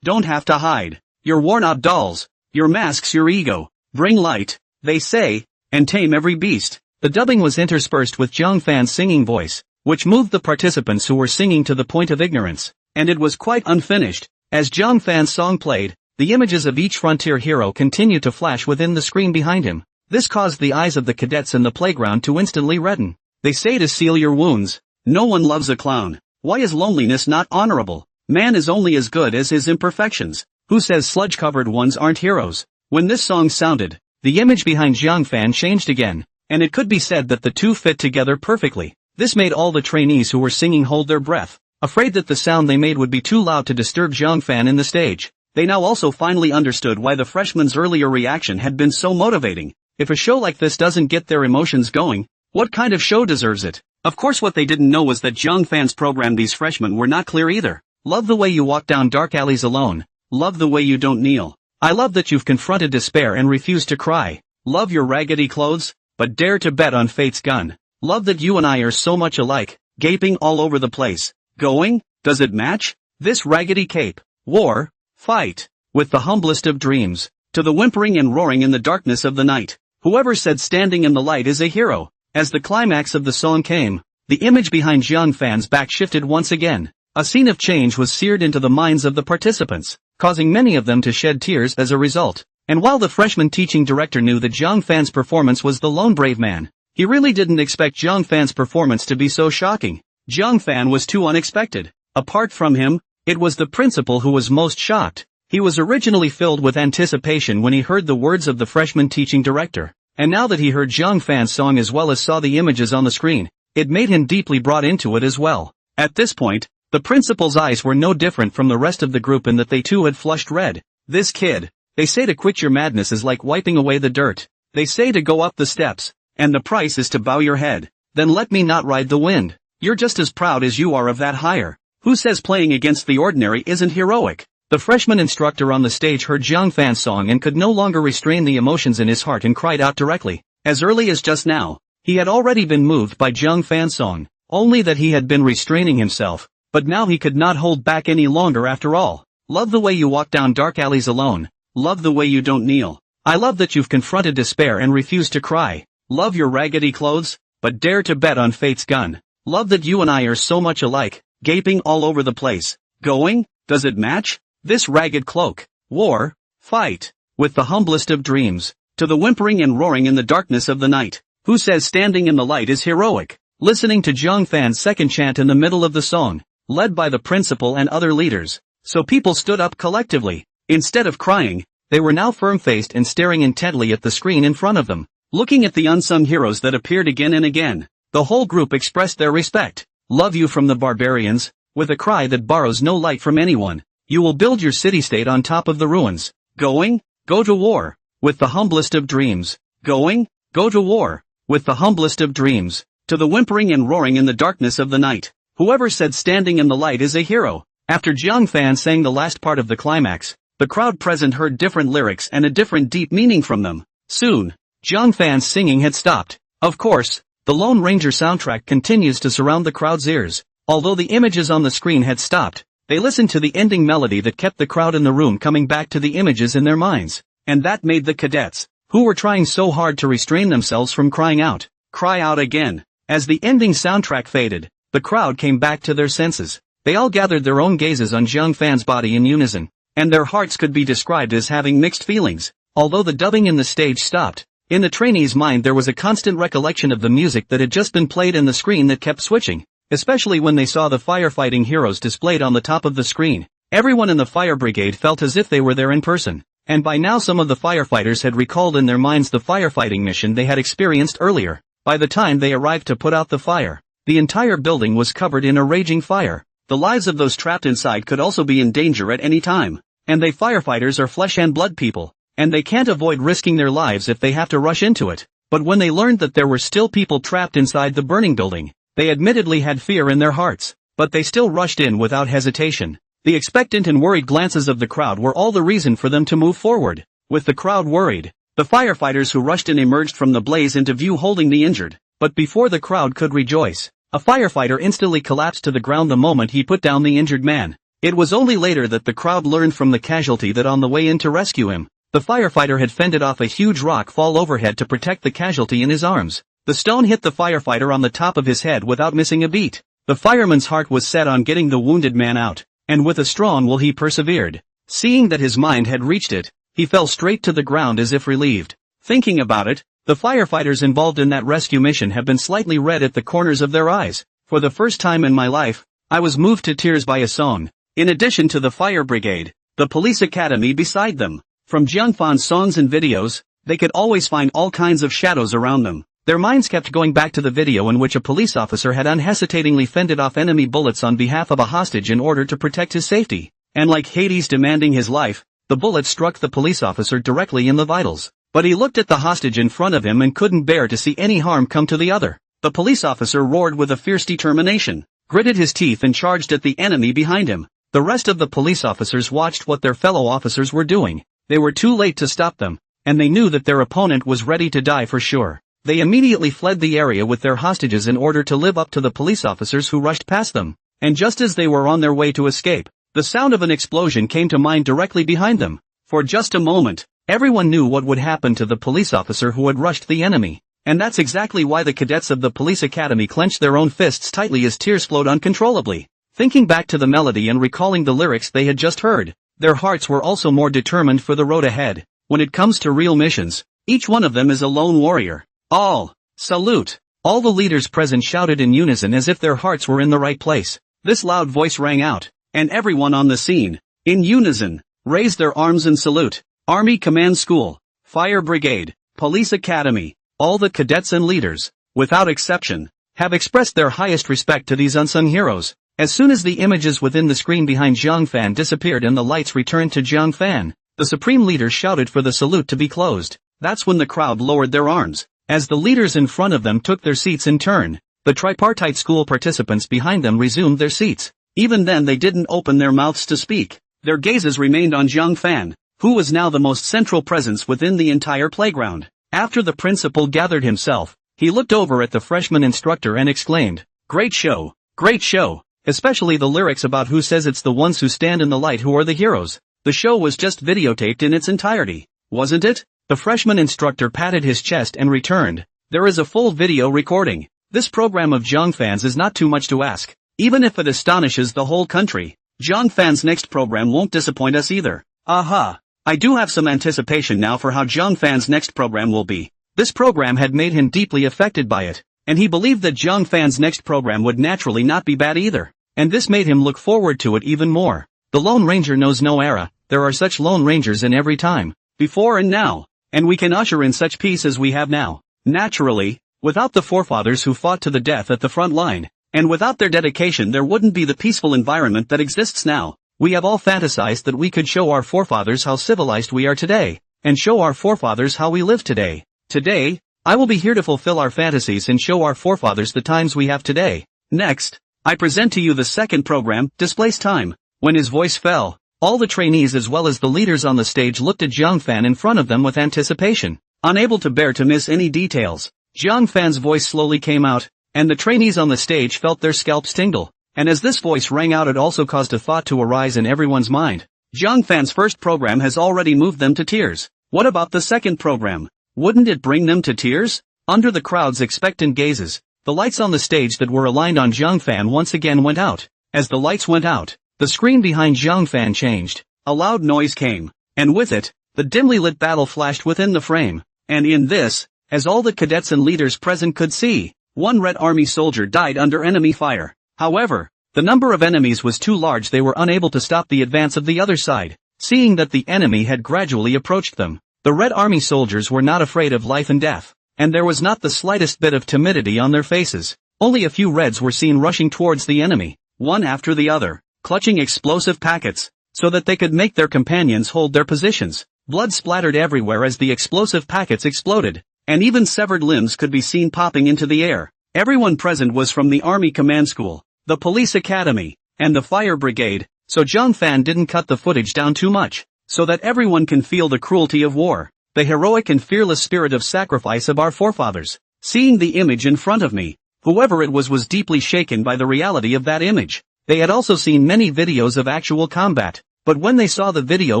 don't have to hide, your worn-out dolls, your masks, your ego, bring light, they say, and tame every beast. The dubbing was interspersed with Zhang Fan's singing voice, which moved the participants who were singing to the point of ignorance, and it was quite unfinished. As Zhang Fan's song played, the images of each frontier hero continued to flash within the screen behind him. This caused the eyes of the cadets in the playground to instantly redden. They say to seal your wounds. No one loves a clown. Why is loneliness not honorable? Man is only as good as his imperfections. Who says sludge-covered ones aren't heroes? When this song sounded, the image behind Zhang Fan changed again, and it could be said that the two fit together perfectly. This made all the trainees who were singing hold their breath, afraid that the sound they made would be too loud to disturb Zhang Fan in the stage. They now also finally understood why the freshman's earlier reaction had been so motivating. If a show like this doesn't get their emotions going, what kind of show deserves it? Of course what they didn't know was that Zhang Fan's program these freshmen were not clear either. Love the way you walk down dark alleys alone. Love the way you don't kneel. I love that you've confronted despair and refused to cry. Love your raggedy clothes, but dare to bet on fate's gun. Love that you and I are so much alike, gaping all over the place. Going? Does it match? This raggedy cape. War. Fight. With the humblest of dreams. To the whimpering and roaring in the darkness of the night. Whoever said standing in the light is a hero. As the climax of the song came, the image behind Zhang Fan's back shifted once again. A scene of change was seared into the minds of the participants, causing many of them to shed tears as a result. And while the freshman teaching director knew that Zhang Fan's performance was the lone brave man, he really didn't expect Zhang Fan's performance to be so shocking. Zhang Fan was too unexpected. Apart from him, it was the principal who was most shocked. He was originally filled with anticipation when he heard the words of the freshman teaching director, and now that he heard Zhang Fan's song as well as saw the images on the screen, it made him deeply brought into it as well. At this point, the principal's eyes were no different from the rest of the group in that they too had flushed red. This kid, they say to quit your madness is like wiping away the dirt. They say to go up the steps, and the price is to bow your head. Then let me not ride the wind. You're just as proud as you are of that hire. Who says playing against the ordinary isn't heroic? The freshman instructor on the stage heard Jiang Fan's song and could no longer restrain the emotions in his heart and cried out directly. As early as just now, he had already been moved by Jiang Fan's song, only that he had been restraining himself, but now he could not hold back any longer after all. Love the way you walk down dark alleys alone. Love the way you don't kneel. I love that you've confronted despair and refused to cry. Love your raggedy clothes, but dare to bet on fate's gun. Love that you and I are so much alike, gaping all over the place. Going? Does it match? This ragged cloak. War. Fight. With the humblest of dreams. To the whimpering and roaring in the darkness of the night. Who says standing in the light is heroic? Listening to Jiang Fan's second chant in the middle of the song, led by the principal and other leaders. So people stood up collectively. Instead of crying, they were now firm-faced and staring intently at the screen in front of them, looking at the unsung heroes that appeared again and again. The whole group expressed their respect. Love you from the barbarians, with a cry that borrows no light from anyone. You will build your city-state on top of the ruins. Going? Go to war. With the humblest of dreams. Going? Go to war. With the humblest of dreams. To the whimpering and roaring in the darkness of the night. Whoever said standing in the light is a hero. After Jiang Fan sang the last part of the climax, the crowd present heard different lyrics and a different deep meaning from them. Soon, Jiang Fan's singing had stopped. Of course, the Lone Ranger soundtrack continues to surround the crowd's ears. Although the images on the screen had stopped, they listened to the ending melody that kept the crowd in the room coming back to the images in their minds. And that made the cadets, who were trying so hard to restrain themselves from crying out, cry out again. As the ending soundtrack faded, the crowd came back to their senses. They all gathered their own gazes on Jiang Fan's body in unison, and their hearts could be described as having mixed feelings. Although the dubbing in the stage stopped, in the trainee's mind there was a constant recollection of the music that had just been played in the screen that kept switching, especially when they saw the firefighting heroes displayed on the top of the screen. Everyone in the fire brigade felt as if they were there in person, and by now some of the firefighters had recalled in their minds the firefighting mission they had experienced earlier. By the time they arrived to put out the fire, the entire building was covered in a raging fire. The lives of those trapped inside could also be in danger at any time. And they firefighters are flesh and blood people, and they can't avoid risking their lives if they have to rush into it. But when they learned that there were still people trapped inside the burning building, they admittedly had fear in their hearts, but they still rushed in without hesitation. The expectant and worried glances of the crowd were all the reason for them to move forward. With the crowd worried, the firefighters who rushed in emerged from the blaze into view holding the injured. But before the crowd could rejoice, a firefighter instantly collapsed to the ground the moment he put down the injured man. It was only later that the crowd learned from the casualty that on the way in to rescue him, the firefighter had fended off a huge rock fall overhead to protect the casualty in his arms. The stone hit the firefighter on the top of his head without missing a beat. The fireman's heart was set on getting the wounded man out, and with a strong will he persevered. Seeing that his mind had reached it, he fell straight to the ground as if relieved. Thinking about it, the firefighters involved in that rescue mission have been slightly red at the corners of their eyes. For the first time in my life, I was moved to tears by a song. In addition to the fire brigade, the police academy beside them. From Jiang Fan's songs and videos, they could always find all kinds of shadows around them. Their minds kept going back to the video in which a police officer had unhesitatingly fended off enemy bullets on behalf of a hostage in order to protect his safety. And like Hades demanding his life, the bullet struck the police officer directly in the vitals. But he looked at the hostage in front of him and couldn't bear to see any harm come to the other. The police officer roared with a fierce determination, gritted his teeth and charged at the enemy behind him. The rest of the police officers watched what their fellow officers were doing. They were too late to stop them, and they knew that their opponent was ready to die for sure. They immediately fled the area with their hostages in order to live up to the police officers who rushed past them. And just as they were on their way to escape, the sound of an explosion came to mind directly behind them. For just a moment, everyone knew what would happen to the police officer who had rushed the enemy. And that's exactly why the cadets of the police academy clenched their own fists tightly as tears flowed uncontrollably. Thinking back to the melody and recalling the lyrics they had just heard, their hearts were also more determined for the road ahead. When it comes to real missions, each one of them is a lone warrior. All, salute! All the leaders present shouted in unison as if their hearts were in the right place. This loud voice rang out, and everyone on the scene, in unison, raised their arms in salute. Army Command School, Fire Brigade, Police Academy, all the cadets and leaders, without exception, have expressed their highest respect to these unsung heroes. As soon as the images within the screen behind Jiang Fan disappeared and the lights returned to Jiang Fan, the supreme leader shouted for the salute to be closed. That's when the crowd lowered their arms. As the leaders in front of them took their seats in turn, the tripartite school participants behind them resumed their seats. Even then they didn't open their mouths to speak. Their gazes remained on Zhang Fan, who was now the most central presence within the entire playground. After the principal gathered himself, he looked over at the freshman instructor and exclaimed, "Great show, great show, especially the lyrics about who says it's the ones who stand in the light who are the heroes. The show was just videotaped in its entirety, wasn't it?" The freshman instructor patted his chest and returned, "There is a full video recording. This program of Zhang Fan's is not too much to ask, even if it astonishes the whole country. Zhang Fan's next program won't disappoint us either. Aha! I do have some anticipation now for how Zhang Fan's next program will be." This program had made him deeply affected by it, and he believed that Zhang Fan's next program would naturally not be bad either, and this made him look forward to it even more. The Lone Ranger knows no era, there are such Lone Rangers in every time, before and now, and we can usher in such peace as we have now. Naturally, without the forefathers who fought to the death at the front line, and without their dedication there wouldn't be the peaceful environment that exists now. We have all fantasized that we could show our forefathers how civilized we are today, and show our forefathers how we live today. Today, I will be here to fulfill our fantasies and show our forefathers the times we have today. Next, I present to you the second program, Displace Time. When his voice fell, all the trainees as well as the leaders on the stage looked at Zhang Fan in front of them with anticipation, unable to bear to miss any details. Zhang Fan's voice slowly came out, and the trainees on the stage felt their scalps tingle. And as this voice rang out it also caused a thought to arise in everyone's mind. Zhang Fan's first program has already moved them to tears. What about the second program? Wouldn't it bring them to tears? Under the crowd's expectant gazes, the lights on the stage that were aligned on Zhang Fan once again went out. As the lights went out, the screen behind Zhang Fan changed. A loud noise came, and with it, the dimly lit battle flashed within the frame. And in this, as all the cadets and leaders present could see, one Red Army soldier died under enemy fire. However, the number of enemies was too large, they were unable to stop the advance of the other side. Seeing that the enemy had gradually approached them, the Red Army soldiers were not afraid of life and death, and there was not the slightest bit of timidity on their faces. Only a few Reds were seen rushing towards the enemy, one after the other, clutching explosive packets, so that they could make their companions hold their positions. Blood splattered everywhere as the explosive packets exploded, and even severed limbs could be seen popping into the air. Everyone present was from the Army Command School, the Police Academy, and the Fire Brigade, so Zhang Fan didn't cut the footage down too much, so that everyone can feel the cruelty of war, the heroic and fearless spirit of sacrifice of our forefathers. Seeing the image in front of me, whoever it was deeply shaken by the reality of that image. They had also seen many videos of actual combat, but when they saw the video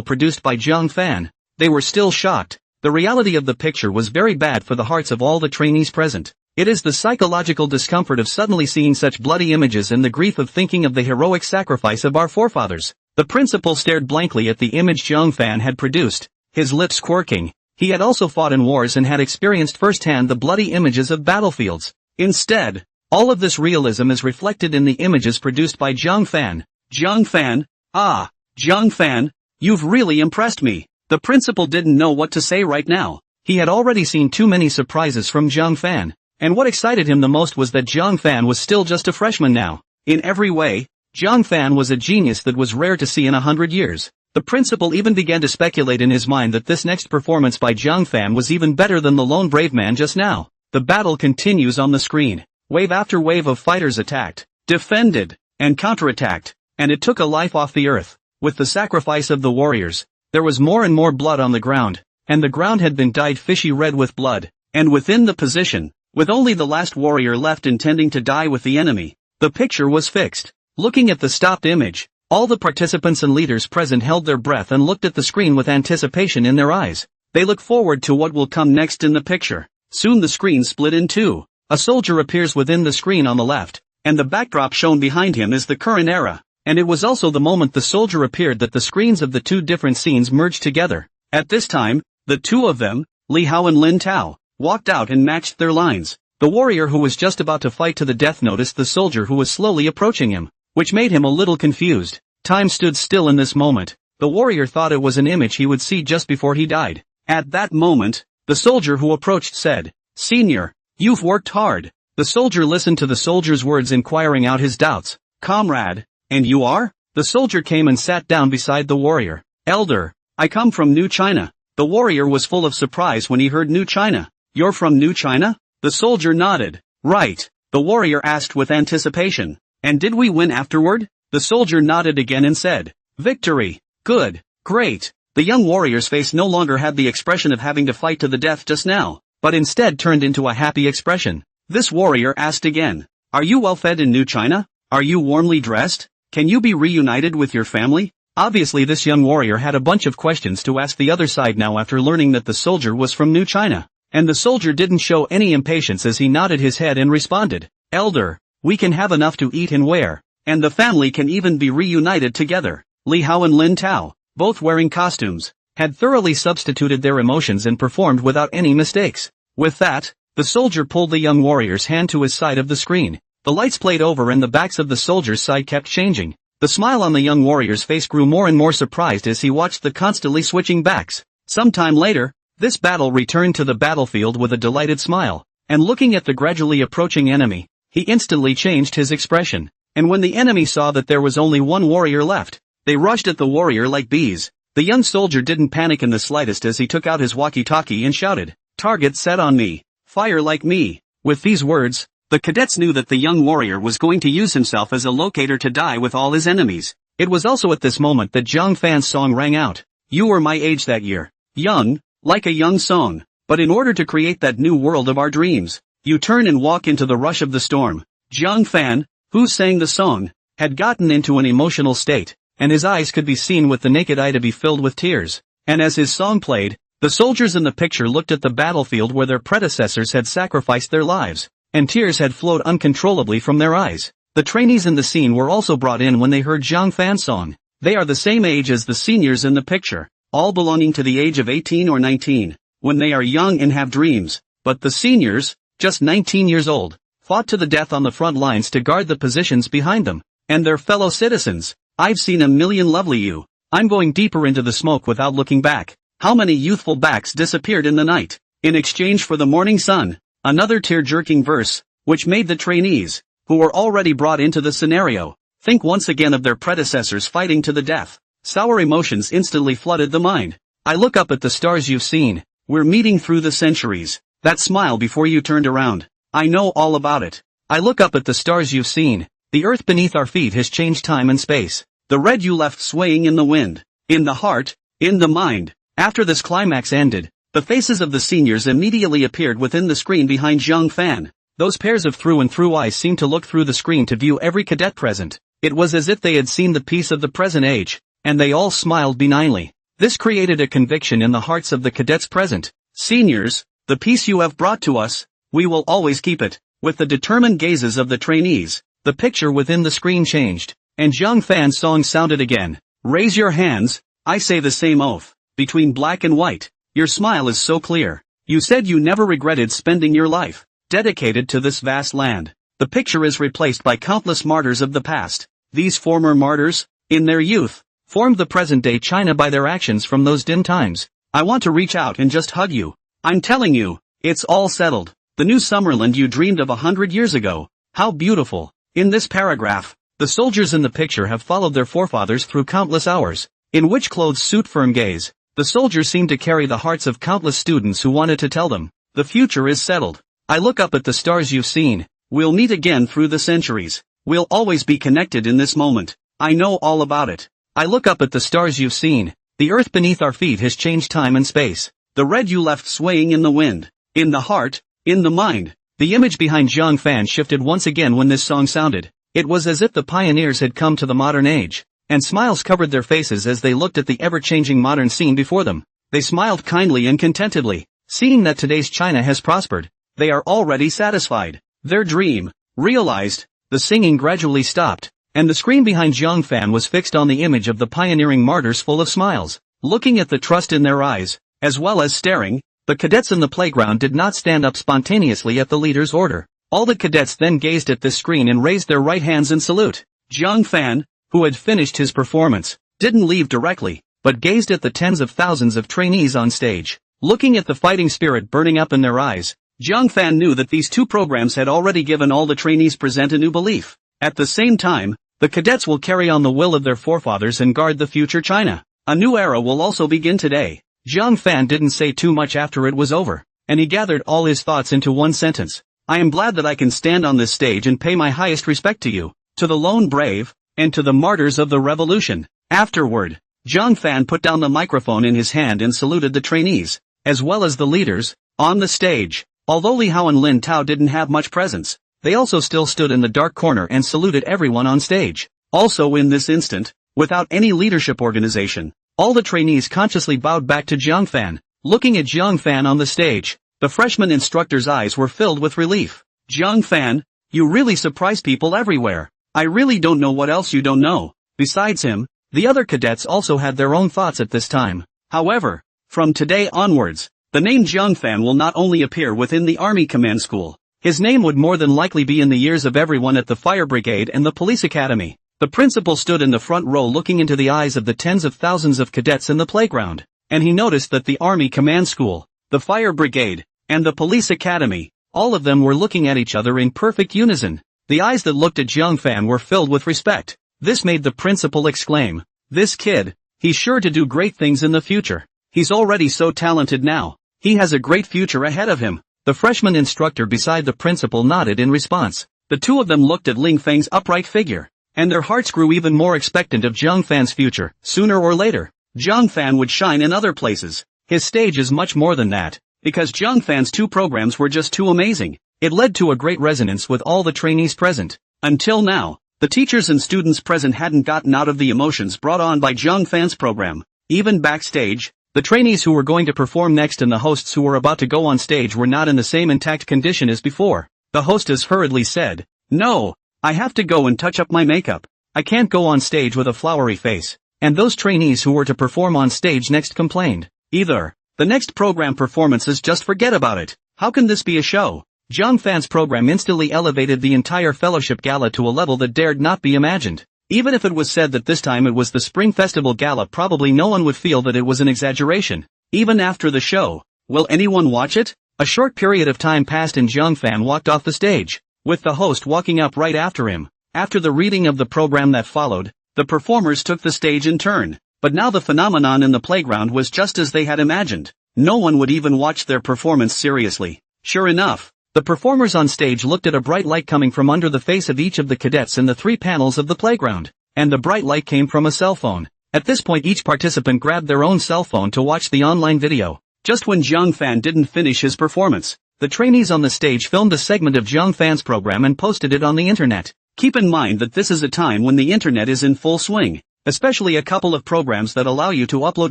produced by Zhang Fan, they were still shocked. The reality of the picture was very bad for the hearts of all the trainees present. It is the psychological discomfort of suddenly seeing such bloody images and the grief of thinking of the heroic sacrifice of our forefathers. The principal stared blankly at the image Zhang Fan had produced, his lips quirking. He had also fought in wars and had experienced firsthand the bloody images of battlefields. Instead, all of this realism is reflected in the images produced by Zhang Fan. Zhang Fan? Ah, Zhang Fan, you've really impressed me. The principal didn't know what to say right now. He had already seen too many surprises from Zhang Fan. And what excited him the most was that Zhang Fan was still just a freshman now. In every way, Zhang Fan was a genius that was rare to see in 100 years. The principal even began to speculate in his mind that this next performance by Zhang Fan was even better than the lone brave man just now. The battle continues on the screen. Wave after wave of fighters attacked, defended, and counterattacked, and it took a life off the earth. With the sacrifice of the warriors, there was more and more blood on the ground, and the ground had been dyed fishy red with blood, and within the position, with only the last warrior left intending to die with the enemy, the picture was fixed. Looking at the stopped image, all the participants and leaders present held their breath and looked at the screen with anticipation in their eyes. They look forward to what will come next in the picture. Soon the screen split in two. A soldier appears within the screen on the left, and the backdrop shown behind him is the current era. And it was also the moment the soldier appeared that the screens of the two different scenes merged together. At this time, the two of them, Li Hao and Lin Tao, walked out and matched their lines. The warrior who was just about to fight to the death noticed the soldier who was slowly approaching him, which made him a little confused. Time stood still in this moment. The warrior thought it was an image he would see just before he died. At that moment, the soldier who approached said, "Senior, you've worked hard." The soldier listened to the soldier's words, inquiring out his doubts. "Comrade, and you are?" The soldier came and sat down beside the warrior. "Elder, I come from New China." The warrior was full of surprise when he heard New China. You're from New China? The soldier nodded. Right, the warrior asked with anticipation. And did we win afterward? The soldier nodded again and said, Victory. Good. Great. The young warrior's face no longer had the expression of having to fight to the death just now, but instead turned into a happy expression. This warrior asked again, Are you well fed in New China? Are you warmly dressed? Can you be reunited with your family? Obviously this young warrior had a bunch of questions to ask the other side now after learning that the soldier was from New China. And the soldier didn't show any impatience as he nodded his head and responded, Elder, we can have enough to eat and wear, and the family can even be reunited together. Li Hao and Lin Tao, both wearing costumes, had thoroughly substituted their emotions and performed without any mistakes. With that, the soldier pulled the young warrior's hand to his side of the screen. The lights played over and the backs of the soldier's side kept changing. The smile on the young warrior's face grew more and more surprised as he watched the constantly switching backs. Sometime later, this battle returned to the battlefield with a delighted smile, and looking at the gradually approaching enemy, he instantly changed his expression. And when the enemy saw that there was only one warrior left, they rushed at the warrior like bees. The young soldier didn't panic in the slightest as he took out his walkie-talkie and shouted, Target set on me. Fire like me. With these words, the cadets knew that the young warrior was going to use himself as a locator to die with all his enemies. It was also at this moment that Zhang Fan's song rang out. You were my age that year. Young, like a young song. But in order to create that new world of our dreams, you turn and walk into the rush of the storm. Zhang Fan, who sang the song, had gotten into an emotional state, and his eyes could be seen with the naked eye to be filled with tears. And as his song played, the soldiers in the picture looked at the battlefield where their predecessors had sacrificed their lives, and tears had flowed uncontrollably from their eyes. The trainees in the scene were also brought in when they heard Zhang Fan's song. They are the same age as the seniors in the picture, all belonging to the age of 18 or 19, when they are young and have dreams. But the seniors, just 19 years old, fought to the death on the front lines to guard the positions behind them, and their fellow citizens. I've seen a million lovely you. I'm going deeper into the smoke without looking back. How many youthful backs disappeared in the night, in exchange for the morning sun? Another tear-jerking verse, which made the trainees, who were already brought into the scenario, think once again of their predecessors fighting to the death. Sour emotions instantly flooded the mind. I look up at the stars you've seen. We're meeting through the centuries. That smile before you turned around. I know all about it. I look up at the stars you've seen. The earth beneath our feet has changed time and space. The red you left swaying in the wind. In the heart. In the mind. After this climax ended, the faces of the seniors immediately appeared within the screen behind Zhang Fan. Those pairs of through-and-through eyes seemed to look through the screen to view every cadet present. It was as if they had seen the piece of the present age, and they all smiled benignly. This created a conviction in the hearts of the cadets present. Seniors, the peace you have brought to us, we will always keep it. With the determined gazes of the trainees, the picture within the screen changed, and Zhang Fan's song sounded again. Raise your hands, I say the same oath. Between black and white, your smile is so clear. You said you never regretted spending your life dedicated to this vast land. The picture is replaced by countless martyrs of the past. These former martyrs, in their youth, formed the present-day China by their actions from those dim times. I want to reach out and just hug you. I'm telling you, it's all settled. The new Summerland you dreamed of 100 years ago. How beautiful. In this paragraph, the soldiers in the picture have followed their forefathers through countless hours. In which clothes suit firm gaze. The soldiers seem to carry the hearts of countless students who wanted to tell them, the future is settled. I look up at the stars you've seen. We'll meet again through the centuries. We'll always be connected in this moment. I know all about it. I look up at the stars you've seen. The earth beneath our feet has changed time and space. The red you left swaying in the wind. In the heart. In the mind. The image behind Zhang Fan shifted once again when this song sounded. It was as if the pioneers had come to the modern age, and smiles covered their faces as they looked at the ever-changing modern scene before them. They smiled kindly and contentedly. Seeing that today's China has prospered, they are already satisfied. Their dream, realized. The singing gradually stopped, and the screen behind Zhang Fan was fixed on the image of the pioneering martyrs full of smiles. Looking at the trust in their eyes, as well as staring, the cadets in the playground did not stand up spontaneously at the leader's order. All the cadets then gazed at this screen and raised their right hands in salute. Zhang Fan, who had finished his performance, didn't leave directly, but gazed at the tens of thousands of trainees on stage. Looking at the fighting spirit burning up in their eyes, Zhang Fan knew that these two programs had already given all the trainees present a new belief. At the same time, the cadets will carry on the will of their forefathers and guard the future China. A new era will also begin today. Zhang Fan didn't say too much after it was over. and he gathered all his thoughts into one sentence. I am glad that I can stand on this stage and pay my highest respect to you, to the lone brave, and to the martyrs of the revolution. Afterward, Zhang Fan put down the microphone in his hand and saluted the trainees, as well as the leaders, on the stage. Although Li Hao and Lin Tao didn't have much presence, they also still stood in the dark corner and saluted everyone on stage. Also in this instant, without any leadership organization, all the trainees consciously bowed back to Zhang Fan. Looking at Zhang Fan on the stage, the freshman instructor's eyes were filled with relief. Zhang Fan, you really surprise people everywhere. I really don't know what else you don't know. Besides him, the other cadets also had their own thoughts at this time. However, from today onwards, the name Zhang Fan will not only appear within the Army Command School, his name would more than likely be in the ears of everyone at the Fire Brigade and the Police Academy. The principal stood in the front row looking into the eyes of the tens of thousands of cadets in the playground, and he noticed that the Army Command School, the Fire Brigade, and the Police Academy, all of them were looking at each other in perfect unison. The eyes that looked at Zhang Fan were filled with respect. This made the principal exclaim, "This kid, he's sure to do great things in the future. He's already so talented now. He has a great future ahead of him." The freshman instructor beside the principal nodded in response. The two of them looked at Ling Feng's upright figure, and their hearts grew even more expectant of Zhang Fan's future. Sooner or later, Zhang Fan would shine in other places. His stage is much more than that, because Zhang Fan's two programs were just too amazing. It led to a great resonance with all the trainees present. Until now, the teachers and students present hadn't gotten out of the emotions brought on by Zhang Fan's program. Even backstage, the trainees who were going to perform next and the hosts who were about to go on stage were not in the same intact condition as before. The hostess hurriedly said, "No, I have to go and touch up my makeup. I can't go on stage with a flowery face." And those trainees who were to perform on stage next complained, "Either the next program performances, just forget about it. How can this be a show?" Zhang Fan's program instantly elevated the entire fellowship gala to a level that dared not be imagined. Even if it was said that this time it was the Spring Festival Gala, probably no one would feel that it was an exaggeration. Even after the show, will anyone watch it? A short period of time passed and Zhang Fan walked off the stage, with the host walking up right after him. After the reading of the program that followed, the performers took the stage in turn. But now the phenomenon in the playground was just as they had imagined. No one would even watch their performance seriously. Sure enough, the performers on stage looked at a bright light coming from under the face of each of the cadets in the three panels of the playground, and the bright light came from a cell phone. At this point each participant grabbed their own cell phone to watch the online video. Just when Zhang Fan didn't finish his performance, the trainees on the stage filmed a segment of Zhang Fan's program and posted it on the internet. Keep in mind that this is a time when the internet is in full swing, especially a couple of programs that allow you to upload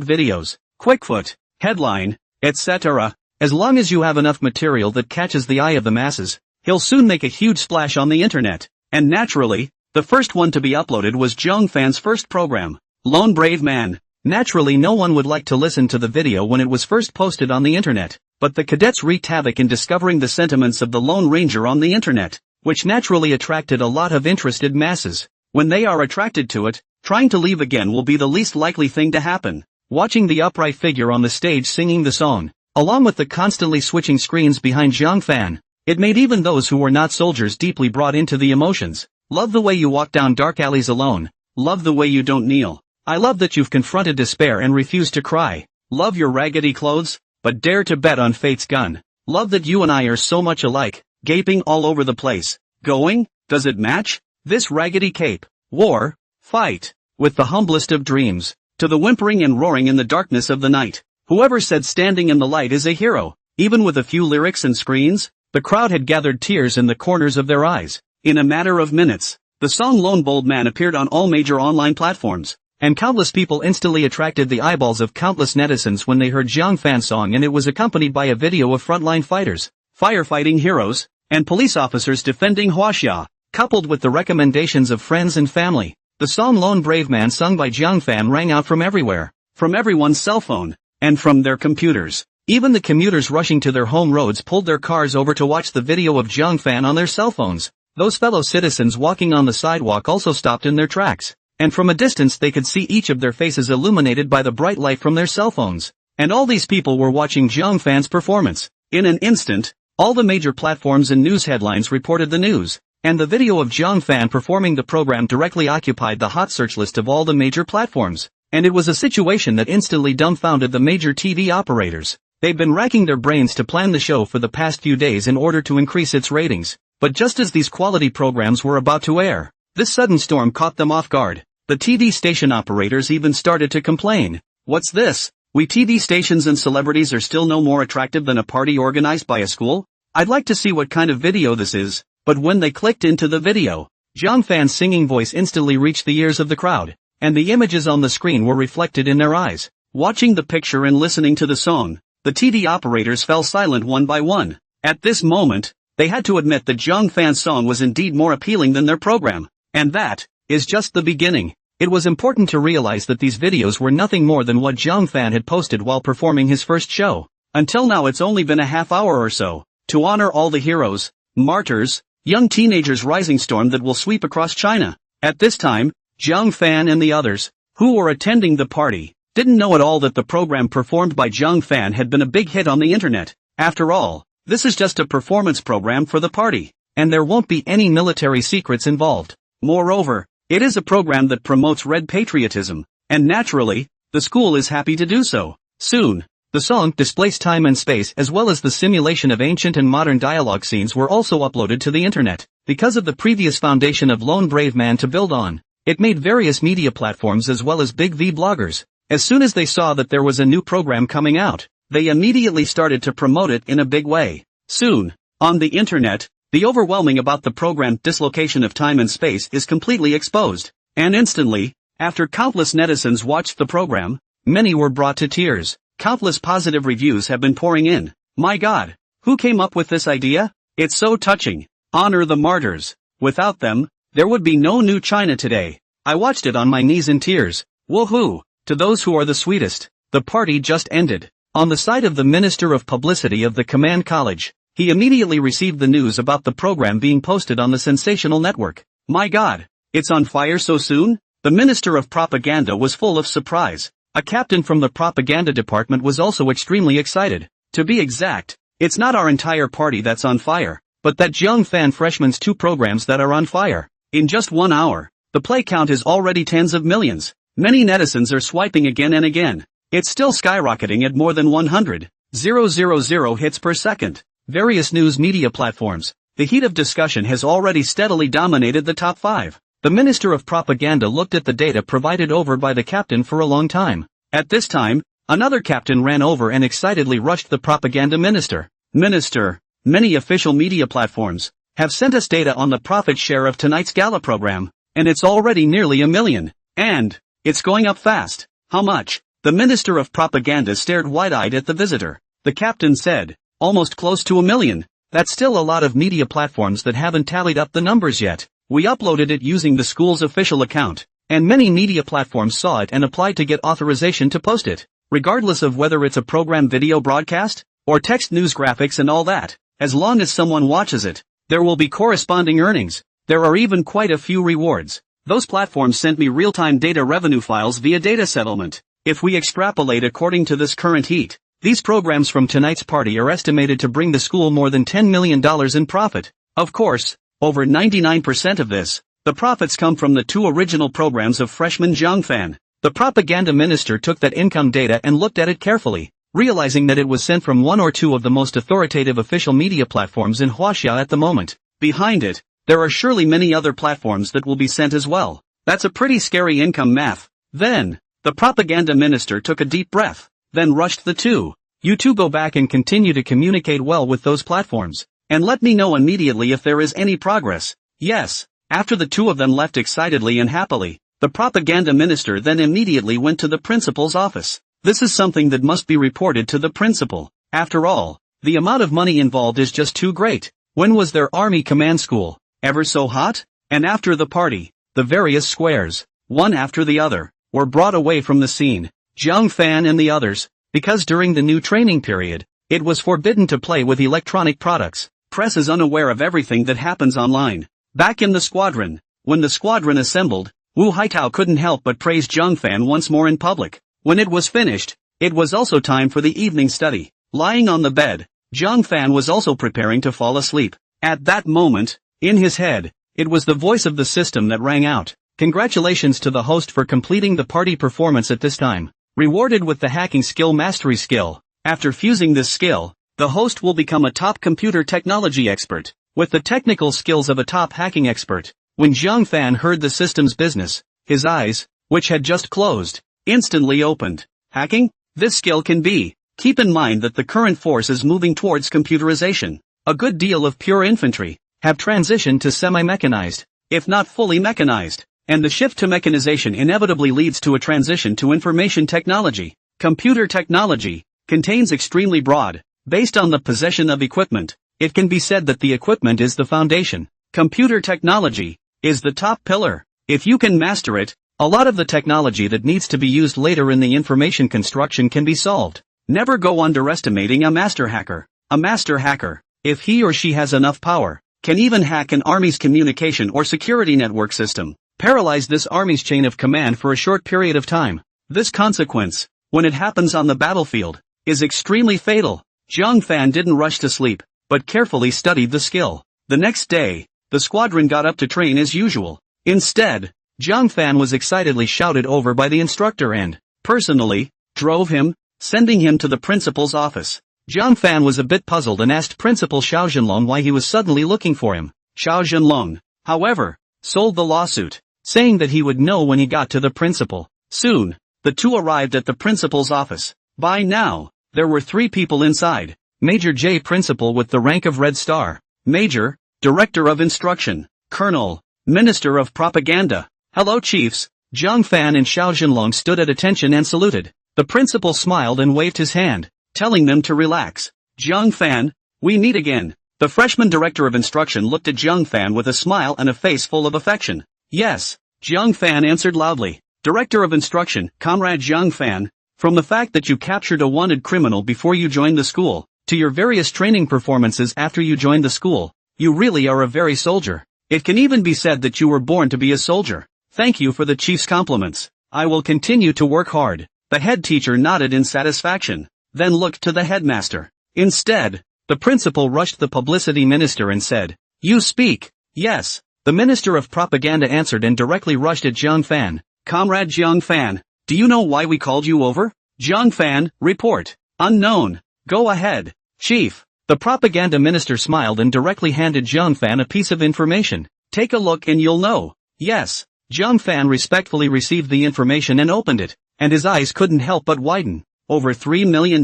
videos, Quickfoot, Headline, etc. As long as you have enough material that catches the eye of the masses, he'll soon make a huge splash on the internet. And naturally, the first one to be uploaded was Zhang Fan's first program, Lone Brave Man. Naturally no one would like to listen to the video when it was first posted on the internet, but the cadets wreaked havoc in discovering the sentiments of the Lone Ranger on the internet, which naturally attracted a lot of interested masses. When they are attracted to it, trying to leave again will be the least likely thing to happen. Watching the upright figure on the stage singing the song, along with the constantly switching screens behind Zhang Fan, it made even those who were not soldiers deeply brought into the emotions. Love the way you walk down dark alleys alone. Love the way you don't kneel. I love that you've confronted despair and refused to cry. Love your raggedy clothes, but dare to bet on fate's gun. Love that you and I are so much alike, gaping all over the place. Going? Does it match? This raggedy cape. War. Fight. With the humblest of dreams. To the whimpering and roaring in the darkness of the night. Whoever said standing in the light is a hero. Even with a few lyrics and screens, the crowd had gathered tears in the corners of their eyes. In a matter of minutes, the song Lone Bold Man appeared on all major online platforms, and countless people instantly attracted the eyeballs of countless netizens when they heard Zhang Fan's song, and it was accompanied by a video of frontline fighters, firefighting heroes, and police officers defending Huaxia, coupled with the recommendations of friends and family. The song Lone Brave Man sung by Zhang Fan rang out from everywhere, from everyone's cell phone, and from their computers. Even the commuters rushing to their home roads pulled their cars over to watch the video of Zhang Fan on their cell phones. Those fellow citizens walking on the sidewalk also stopped in their tracks, and from a distance they could see each of their faces illuminated by the bright light from their cell phones. And all these people were watching Zhang Fan's performance. In an instant, all the major platforms and news headlines reported the news, and the video of Zhang Fan performing the program directly occupied the hot search list of all the major platforms. And it was a situation that instantly dumbfounded the major TV operators. They've been racking their brains to plan the show for the past few days in order to increase its ratings. But just as these quality programs were about to air, this sudden storm caught them off guard. The TV station operators even started to complain. What's this? We TV stations and celebrities are still no more attractive than a party organized by a school? I'd like to see what kind of video this is. But when they clicked into the video, Zhang Fan's singing voice instantly reached the ears of the crowd, and the images on the screen were reflected in their eyes. Watching the picture and listening to the song, the TV operators fell silent one by one. At this moment, they had to admit that Zhang Fan's song was indeed more appealing than their program. And that is just the beginning. It was important to realize that these videos were nothing more than what Zhang Fan had posted while performing his first show. Until now it's only been a half hour or so, to honor all the heroes, martyrs, young teenagers rising storm that will sweep across China. At this time, Zhang Fan and the others, who were attending the party, didn't know at all that the program performed by Zhang Fan had been a big hit on the internet. After all, this is just a performance program for the party, and there won't be any military secrets involved. Moreover, it is a program that promotes red patriotism, and naturally, the school is happy to do so. Soon, the song displays time and space as well as the simulation of ancient and modern dialogue scenes were also uploaded to the internet. Because of the previous foundation of Lone Brave Man to build on, it made various media platforms as well as big V bloggers. As soon as they saw that there was a new program coming out, they immediately started to promote it in a big way. Soon, on the internet, the overwhelming about the program dislocation of time and space is completely exposed. And instantly, after countless netizens watched the program, many were brought to tears. Countless positive reviews have been pouring in. My God, who came up with this idea? It's so touching. Honor the martyrs. Without them, there would be no new China today. I watched it on my knees in tears. Woohoo! To those who are the sweetest. The party just ended. On the side of the Minister of Publicity of the Command College, he immediately received the news about the program being posted on the sensational network. My God, it's on fire so soon? The Minister of Propaganda was full of surprise. A captain from the propaganda department was also extremely excited. To be exact, it's not our entire party that's on fire, but that Zhang Fan freshman's 2 programs that are on fire. In just 1 hour, the play count is already tens of millions. Many netizens are swiping again and again. It's still skyrocketing at more than 100,000 hits per second. Various news media platforms. The heat of discussion has already steadily dominated the top 5. The Minister of Propaganda looked at the data provided over by the captain for a long time. At this time, another captain ran over and excitedly rushed the propaganda minister. Minister, many official media platforms have sent us data on the profit share of tonight's gala program, and it's already nearly 1 million. And it's going up fast. How much? The Minister of Propaganda stared wide-eyed at the visitor. The captain said, almost close to 1 million. That's still a lot of media platforms that haven't tallied up the numbers yet. We uploaded it using the school's official account, and many media platforms saw it and applied to get authorization to post it. Regardless of whether it's a program video broadcast, or text news graphics and all that, as long as someone watches it, there will be corresponding earnings. There are even quite a few rewards. Those platforms sent me real-time data revenue files via data settlement. If we extrapolate according to this current heat, these programs from tonight's party are estimated to bring the school more than $10 million in profit. Of course, over 99% of this, the profits come from the 2 original programs of freshman Zhang Fan. The propaganda minister took that income data and looked at it carefully, realizing that it was sent from 1 or 2 of the most authoritative official media platforms in Huaxia at the moment. Behind it, there are surely many other platforms that will be sent as well. That's a pretty scary income math. Then, the propaganda minister took a deep breath, then rushed the 2. You 2 go back and continue to communicate well with those platforms, and let me know immediately if there is any progress. Yes. After the 2 of them left excitedly and happily, the propaganda minister then immediately went to the principal's office. This is something that must be reported to the principal. After all, the amount of money involved is just too great. When was their army command school ever so hot? And after the party, the various squares, one after the other, were brought away from the scene. Zhang Fan and the others, because during the new training period, it was forbidden to play with electronic products. Press is unaware of everything that happens online. Back in the squadron, when the squadron assembled, Wu Haitao couldn't help but praise Zhang Fan once more in public. When it was finished, it was also time for the evening study. Lying on the bed, Zhang Fan was also preparing to fall asleep. At that moment, in his head, it was the voice of the system that rang out. Congratulations to the host for completing the party performance at this time. Rewarded with the hacking skill mastery skill, After fusing this skill, the host will become a top computer technology expert, with the technical skills of a top hacking expert. When Zhang Fan heard the system's business, his eyes, which had just closed, instantly opened. Hacking? This skill can be. Keep in mind that the current force is moving towards computerization. A good deal of pure infantry have transitioned to semi-mechanized, if not fully mechanized, and the shift to mechanization inevitably leads to a transition to information technology. Computer technology contains extremely broad, based on the possession of equipment. It can be said that the equipment is the foundation. Computer technology is the top pillar. If you can master it, a lot of the technology that needs to be used later in the information construction can be solved. Never go underestimating a master hacker. A master hacker, if he or she has enough power, can even hack an army's communication or security network system. Paralyze this army's chain of command for a short period of time. This consequence, when it happens on the battlefield, is extremely fatal. Zhang Fan didn't rush to sleep, but carefully studied the skill. The next day, the squadron got up to train as usual. Instead, Zhang Fan was excitedly shouted over by the instructor and, personally, drove him, sending him to the principal's office. Zhang Fan was a bit puzzled and asked Principal Xiao Zhenlong why he was suddenly looking for him. Xiao Zhenlong, however, sold the lawsuit, saying that he would know when he got to the principal. Soon, the two arrived at the principal's office. By now, there were 3 people inside. Major J, Principal with the rank of Red Star. Major, Director of Instruction. Colonel, Minister of Propaganda. Hello chiefs. Zhang Fan and Xiao Zhenlong stood at attention and saluted. The principal smiled and waved his hand, telling them to relax. Zhang Fan, we meet again. The freshman Director of Instruction looked at Zhang Fan with a smile and a face full of affection. Yes, Zhang Fan answered loudly. Director of Instruction, Comrade Zhang Fan, from the fact that you captured a wanted criminal before you joined the school, to your various training performances after you joined the school, you really are a very soldier. It can even be said that you were born to be a soldier. Thank you for the chief's compliments. I will continue to work hard. The head teacher nodded in satisfaction, then looked to the headmaster. Instead, the principal rushed the publicity minister and said, "You speak." Yes, the Minister of Propaganda answered and directly rushed at Zhang Fan. Comrade Zhang Fan, do you know why we called you over? Zhang Fan, report. Unknown. Go ahead, Chief. The propaganda minister smiled and directly handed Zhang Fan a piece of information. Take a look and you'll know. Yes. Zhang Fan respectfully received the information and opened it, and his eyes couldn't help but widen. Over $3 million?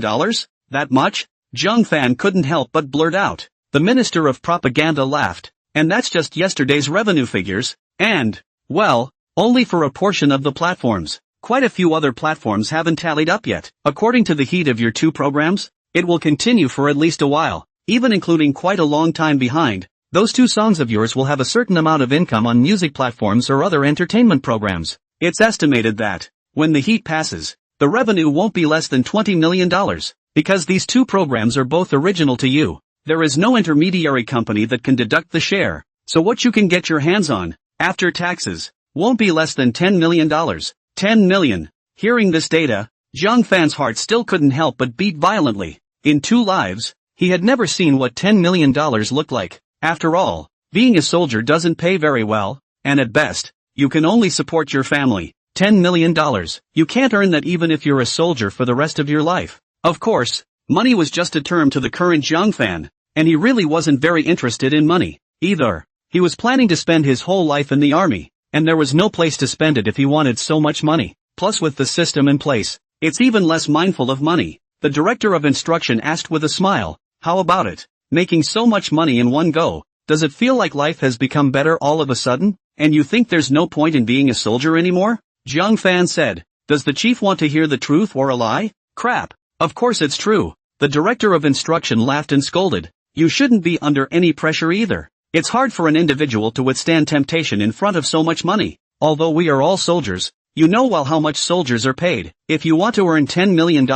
That much? Zhang Fan couldn't help but blurt out. The Minister of Propaganda laughed. And that's just yesterday's revenue figures, and, well, only for a portion of the platforms. Quite a few other platforms haven't tallied up yet. According to the heat of your 2 programs, it will continue for at least a while, even including quite a long time behind. Those 2 songs of yours will have a certain amount of income on music platforms or other entertainment programs. It's estimated that, when the heat passes, the revenue won't be less than $20 million, because these 2 programs are both original to you. There is no intermediary company that can deduct the share, so what you can get your hands on, after taxes, won't be less than $10 million. 10 million. Hearing this data, Zhang Fan's heart still couldn't help but beat violently. In 2 lives, he had never seen what $10 million looked like. After all, being a soldier doesn't pay very well, and at best, you can only support your family. $10 million. You can't earn that even if you're a soldier for the rest of your life. Of course, money was just a term to the current Zhang Fan, and he really wasn't very interested in money, either. He was planning to spend his whole life in the army, and there was no place to spend it if he wanted so much money. Plus with the system in place, it's even less mindful of money. The Director of Instruction asked with a smile, how about it? Making so much money in one go, does it feel like life has become better all of a sudden? And you think there's no point in being a soldier anymore? Zhang Fan said, does the chief want to hear the truth or a lie? Crap. Of course it's true. The Director of Instruction laughed and scolded. You shouldn't be under any pressure either. It's hard for an individual to withstand temptation in front of so much money. Although we are all soldiers, you know well how much soldiers are paid. If you want to earn $10 million,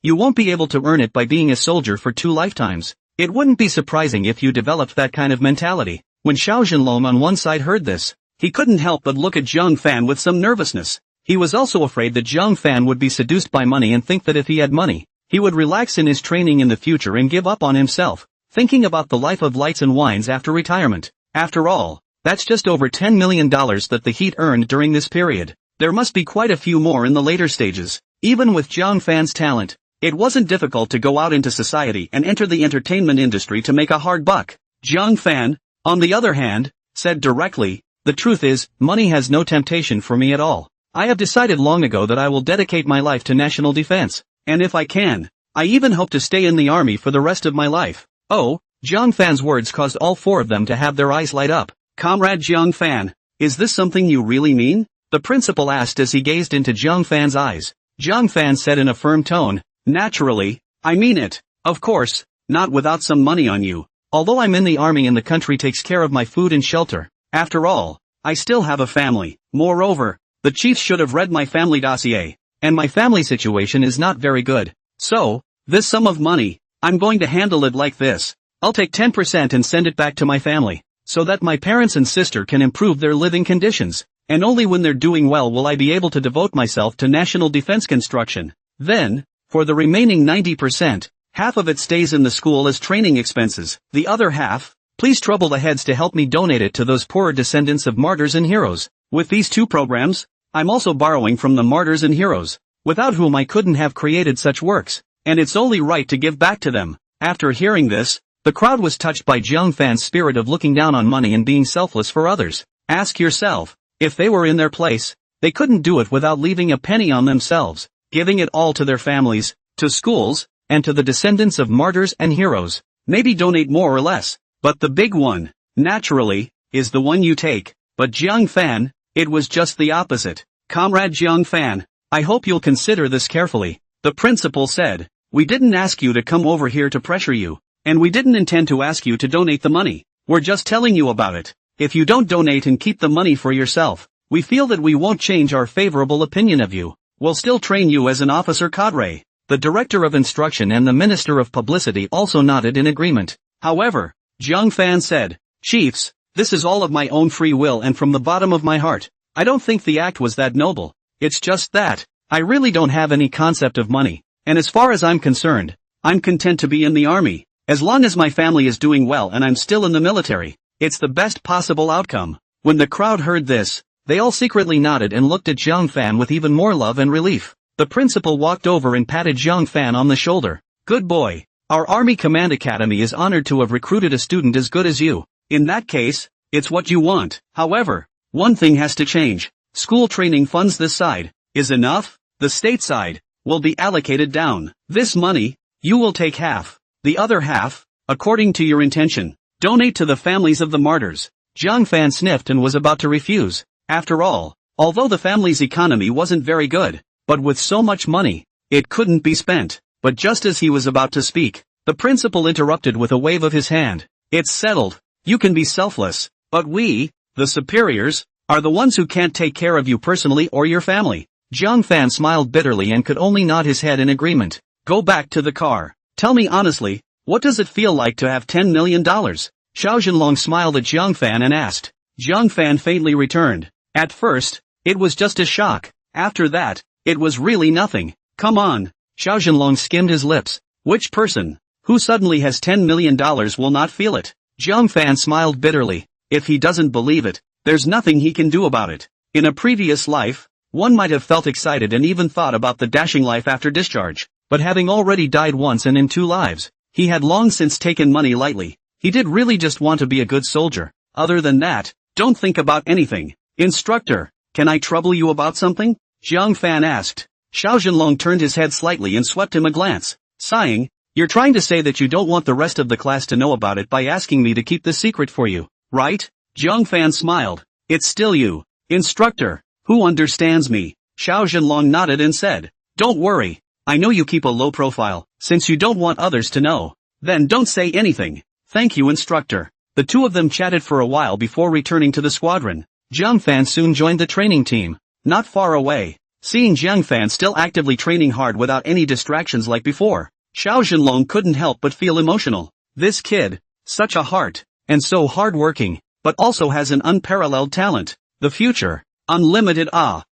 you won't be able to earn it by being a soldier for 2 lifetimes. It wouldn't be surprising if you developed that kind of mentality. When Xiao Zhenlong on one side heard this, he couldn't help but look at Zhang Fan with some nervousness. He was also afraid that Zhang Fan would be seduced by money and think that if he had money, he would relax in his training in the future and give up on himself, thinking about the life of lights and wines after retirement. After all, that's just over $10 million that the Heat earned during this period. There must be quite a few more in the later stages. Even with Zhang Fan's talent, It wasn't difficult to go out into society and enter the entertainment industry to make a hard buck. Jiang Fan, on the other hand, said directly, "The truth is, money has no temptation for me at all. I have decided long ago that I will dedicate my life to national defense, and if I can, I even hope to stay in the army for the rest of my life." Oh, Jiang Fan's words caused all four of them to have their eyes light up. "Comrade Jiang Fan, is this something you really mean?" the principal asked as he gazed into Jiang Fan's eyes. Jiang Fan said in a firm tone, "Naturally, I mean it. Of course, not without some money on you. Although I'm in the army and the country takes care of my food and shelter, after all, I still have a family. Moreover, the chiefs should have read my family dossier, and my family situation is not very good. So, this sum of money, I'm going to handle it like this. I'll take 10% and send it back to my family, so that my parents and sister can improve their living conditions, and only when they're doing well will I be able to devote myself to national defense construction. Then, for the remaining 90%, half of it stays in the school as training expenses. The other half, please trouble the heads to help me donate it to those poorer descendants of martyrs and heroes. With these two programs, I'm also borrowing from the martyrs and heroes, without whom I couldn't have created such works, and it's only right to give back to them." After hearing this, the crowd was touched by Jiang Fan's spirit of looking down on money and being selfless for others. Ask yourself, if they were in their place, they couldn't do it without leaving a penny on themselves, giving it all to their families, to schools, and to the descendants of martyrs and heroes. Maybe donate more or less, but the big one, naturally, is the one you take. But Jiang Fan, it was just the opposite. "Comrade Jiang Fan, I hope you'll consider this carefully," the principal said. "We didn't ask you to come over here to pressure you, and we didn't intend to ask you to donate the money. We're just telling you about it. If you don't donate and keep the money for yourself, we feel that we won't change our favorable opinion of you. We'll still train you as an officer cadre." The director of instruction and the minister of publicity also nodded in agreement. However, Jiang Fan said, "Chiefs, this is all of my own free will and from the bottom of my heart. I don't think the act was that noble. It's just that, I really don't have any concept of money, and as far as I'm concerned, I'm content to be in the army. As long as my family is doing well and I'm still in the military, it's the best possible outcome." When the crowd heard this, they all secretly nodded and looked at Jiang Fan with even more love and relief. The principal walked over and patted Jiang Fan on the shoulder. "Good boy. Our Army Command Academy is honored to have recruited a student as good as you. In that case, it's what you want. However, one thing has to change. School training funds this side is enough. The state side will be allocated down. This money, you will take half. The other half, according to your intention, donate to the families of the martyrs." Jiang Fan sniffed and was about to refuse. After all, although the family's economy wasn't very good, but with so much money, it couldn't be spent. But just as he was about to speak, the principal interrupted with a wave of his hand. "It's settled. You can be selfless, but we, the superiors, are the ones who can't take care of you personally or your family." Jiang Fan smiled bitterly and could only nod his head in agreement. "Go back to the car. Tell me honestly, what does it feel like to have $10 million? Xiao Zhenlong smiled at Jiang Fan and asked. Jiang Fan faintly returned. "At first, it was just a shock. After that, it was really nothing. Come on." Xiao Zhenlong skimmed his lips. "Which person, who suddenly has $10 million will not feel it?" Jiang Fan smiled bitterly. If he doesn't believe it, there's nothing he can do about it. In a previous life, one might have felt excited and even thought about the dashing life after discharge. But having already died once and in 2 lives, he had long since taken money lightly. He did really just want to be a good soldier. Other than that, don't think about anything. "Instructor, can I trouble you about something?" Jiang Fan asked. Xiao Zhenlong turned his head slightly and swept him a glance, sighing. "You're trying to say that you don't want the rest of the class to know about it by asking me to keep the secret for you, right?" Jiang Fan smiled. "It's still you, instructor, who understands me." Xiao Zhenlong nodded and said, "Don't worry, I know you keep a low profile, since you don't want others to know. Then don't say anything." "Thank you, instructor." The two of them chatted for a while before returning to the squadron. Jiang Fan soon joined the training team. Not far away, seeing Jiang Fan still actively training hard without any distractions like before, Xiao Zhenlong couldn't help but feel emotional. This kid, such a heart, and so hardworking, but also has an unparalleled talent. The future, unlimited.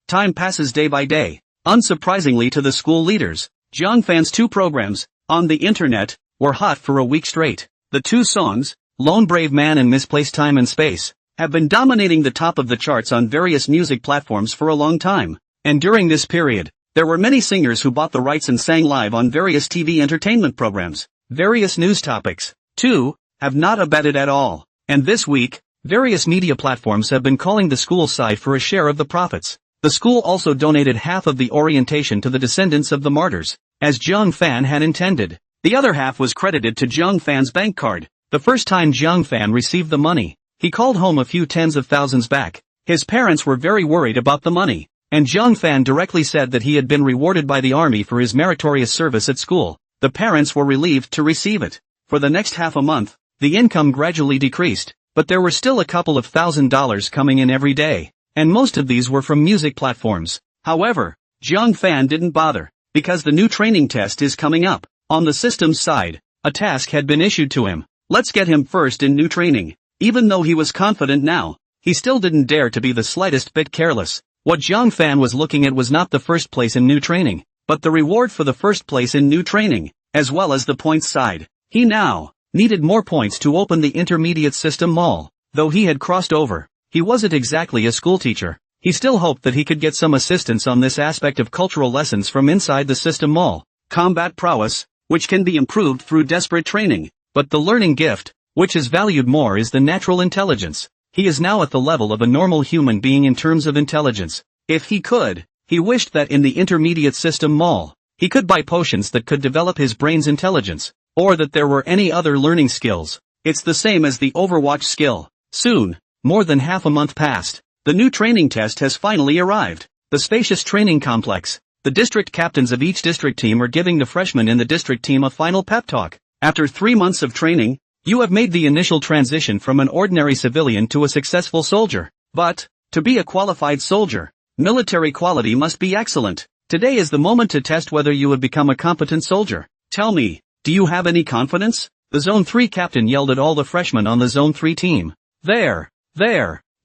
Time passes day by day. Unsurprisingly to the school leaders, Jiang Fan's 2 programs, on the internet, were hot for a week straight. The 2 songs, Lone Brave Man and Misplaced Time and Space, have been dominating the top of the charts on various music platforms for a long time. And during this period, There were many singers who bought the rights and sang live on various TV entertainment programs. Various news topics, too, have not abated at all. And this week, various media platforms have been calling the school side for a share of the profits. The school also donated half of the orientation to the descendants of the martyrs, as Zhang Fan had intended. The other half was credited to Zhang Fan's bank card. The first time Zhang Fan received the money, he called home a few tens of thousands back. His parents were very worried about the money, and Zhang Fan directly said that he had been rewarded by the army for his meritorious service at school. The parents were relieved to receive it. For the next half a month, the income gradually decreased, but there were still a couple of $1,000s coming in every day, and most of these were from music platforms. However, Zhang Fan didn't bother, because the new training test is coming up. On the systems side, a task had been issued to him. Let's get him first in new training. Even though he was confident now, he still didn't dare to be the slightest bit careless. What Zhang Fan was looking at was not the first place in new training, but the reward for the first place in new training, as well as the points side. He now needed more points to open the intermediate system mall. Though he had crossed over, he wasn't exactly a schoolteacher. He still hoped that he could get some assistance on this aspect of cultural lessons from inside the system mall. Combat prowess, which can be improved through desperate training, but the learning gift, which is valued more, is the natural intelligence. He is now at the level of a normal human being in terms of intelligence. If he could, he wished that in the intermediate system mall, he could buy potions that could develop his brain's intelligence, or that there were any other learning skills. It's the same as the Overwatch skill. Soon, more than half a month passed, the new training test has finally arrived. The spacious training complex. The district captains of each district team are giving the freshmen in the district team a final pep talk. After 3 months of training, you have made the initial transition from an ordinary civilian to a successful soldier. But, to be a qualified soldier, military quality must be excellent. Today is the moment to test whether you would become a competent soldier. Tell me, do you have any confidence? The Zone 3 captain yelled at all the freshmen on the Zone 3 team. There.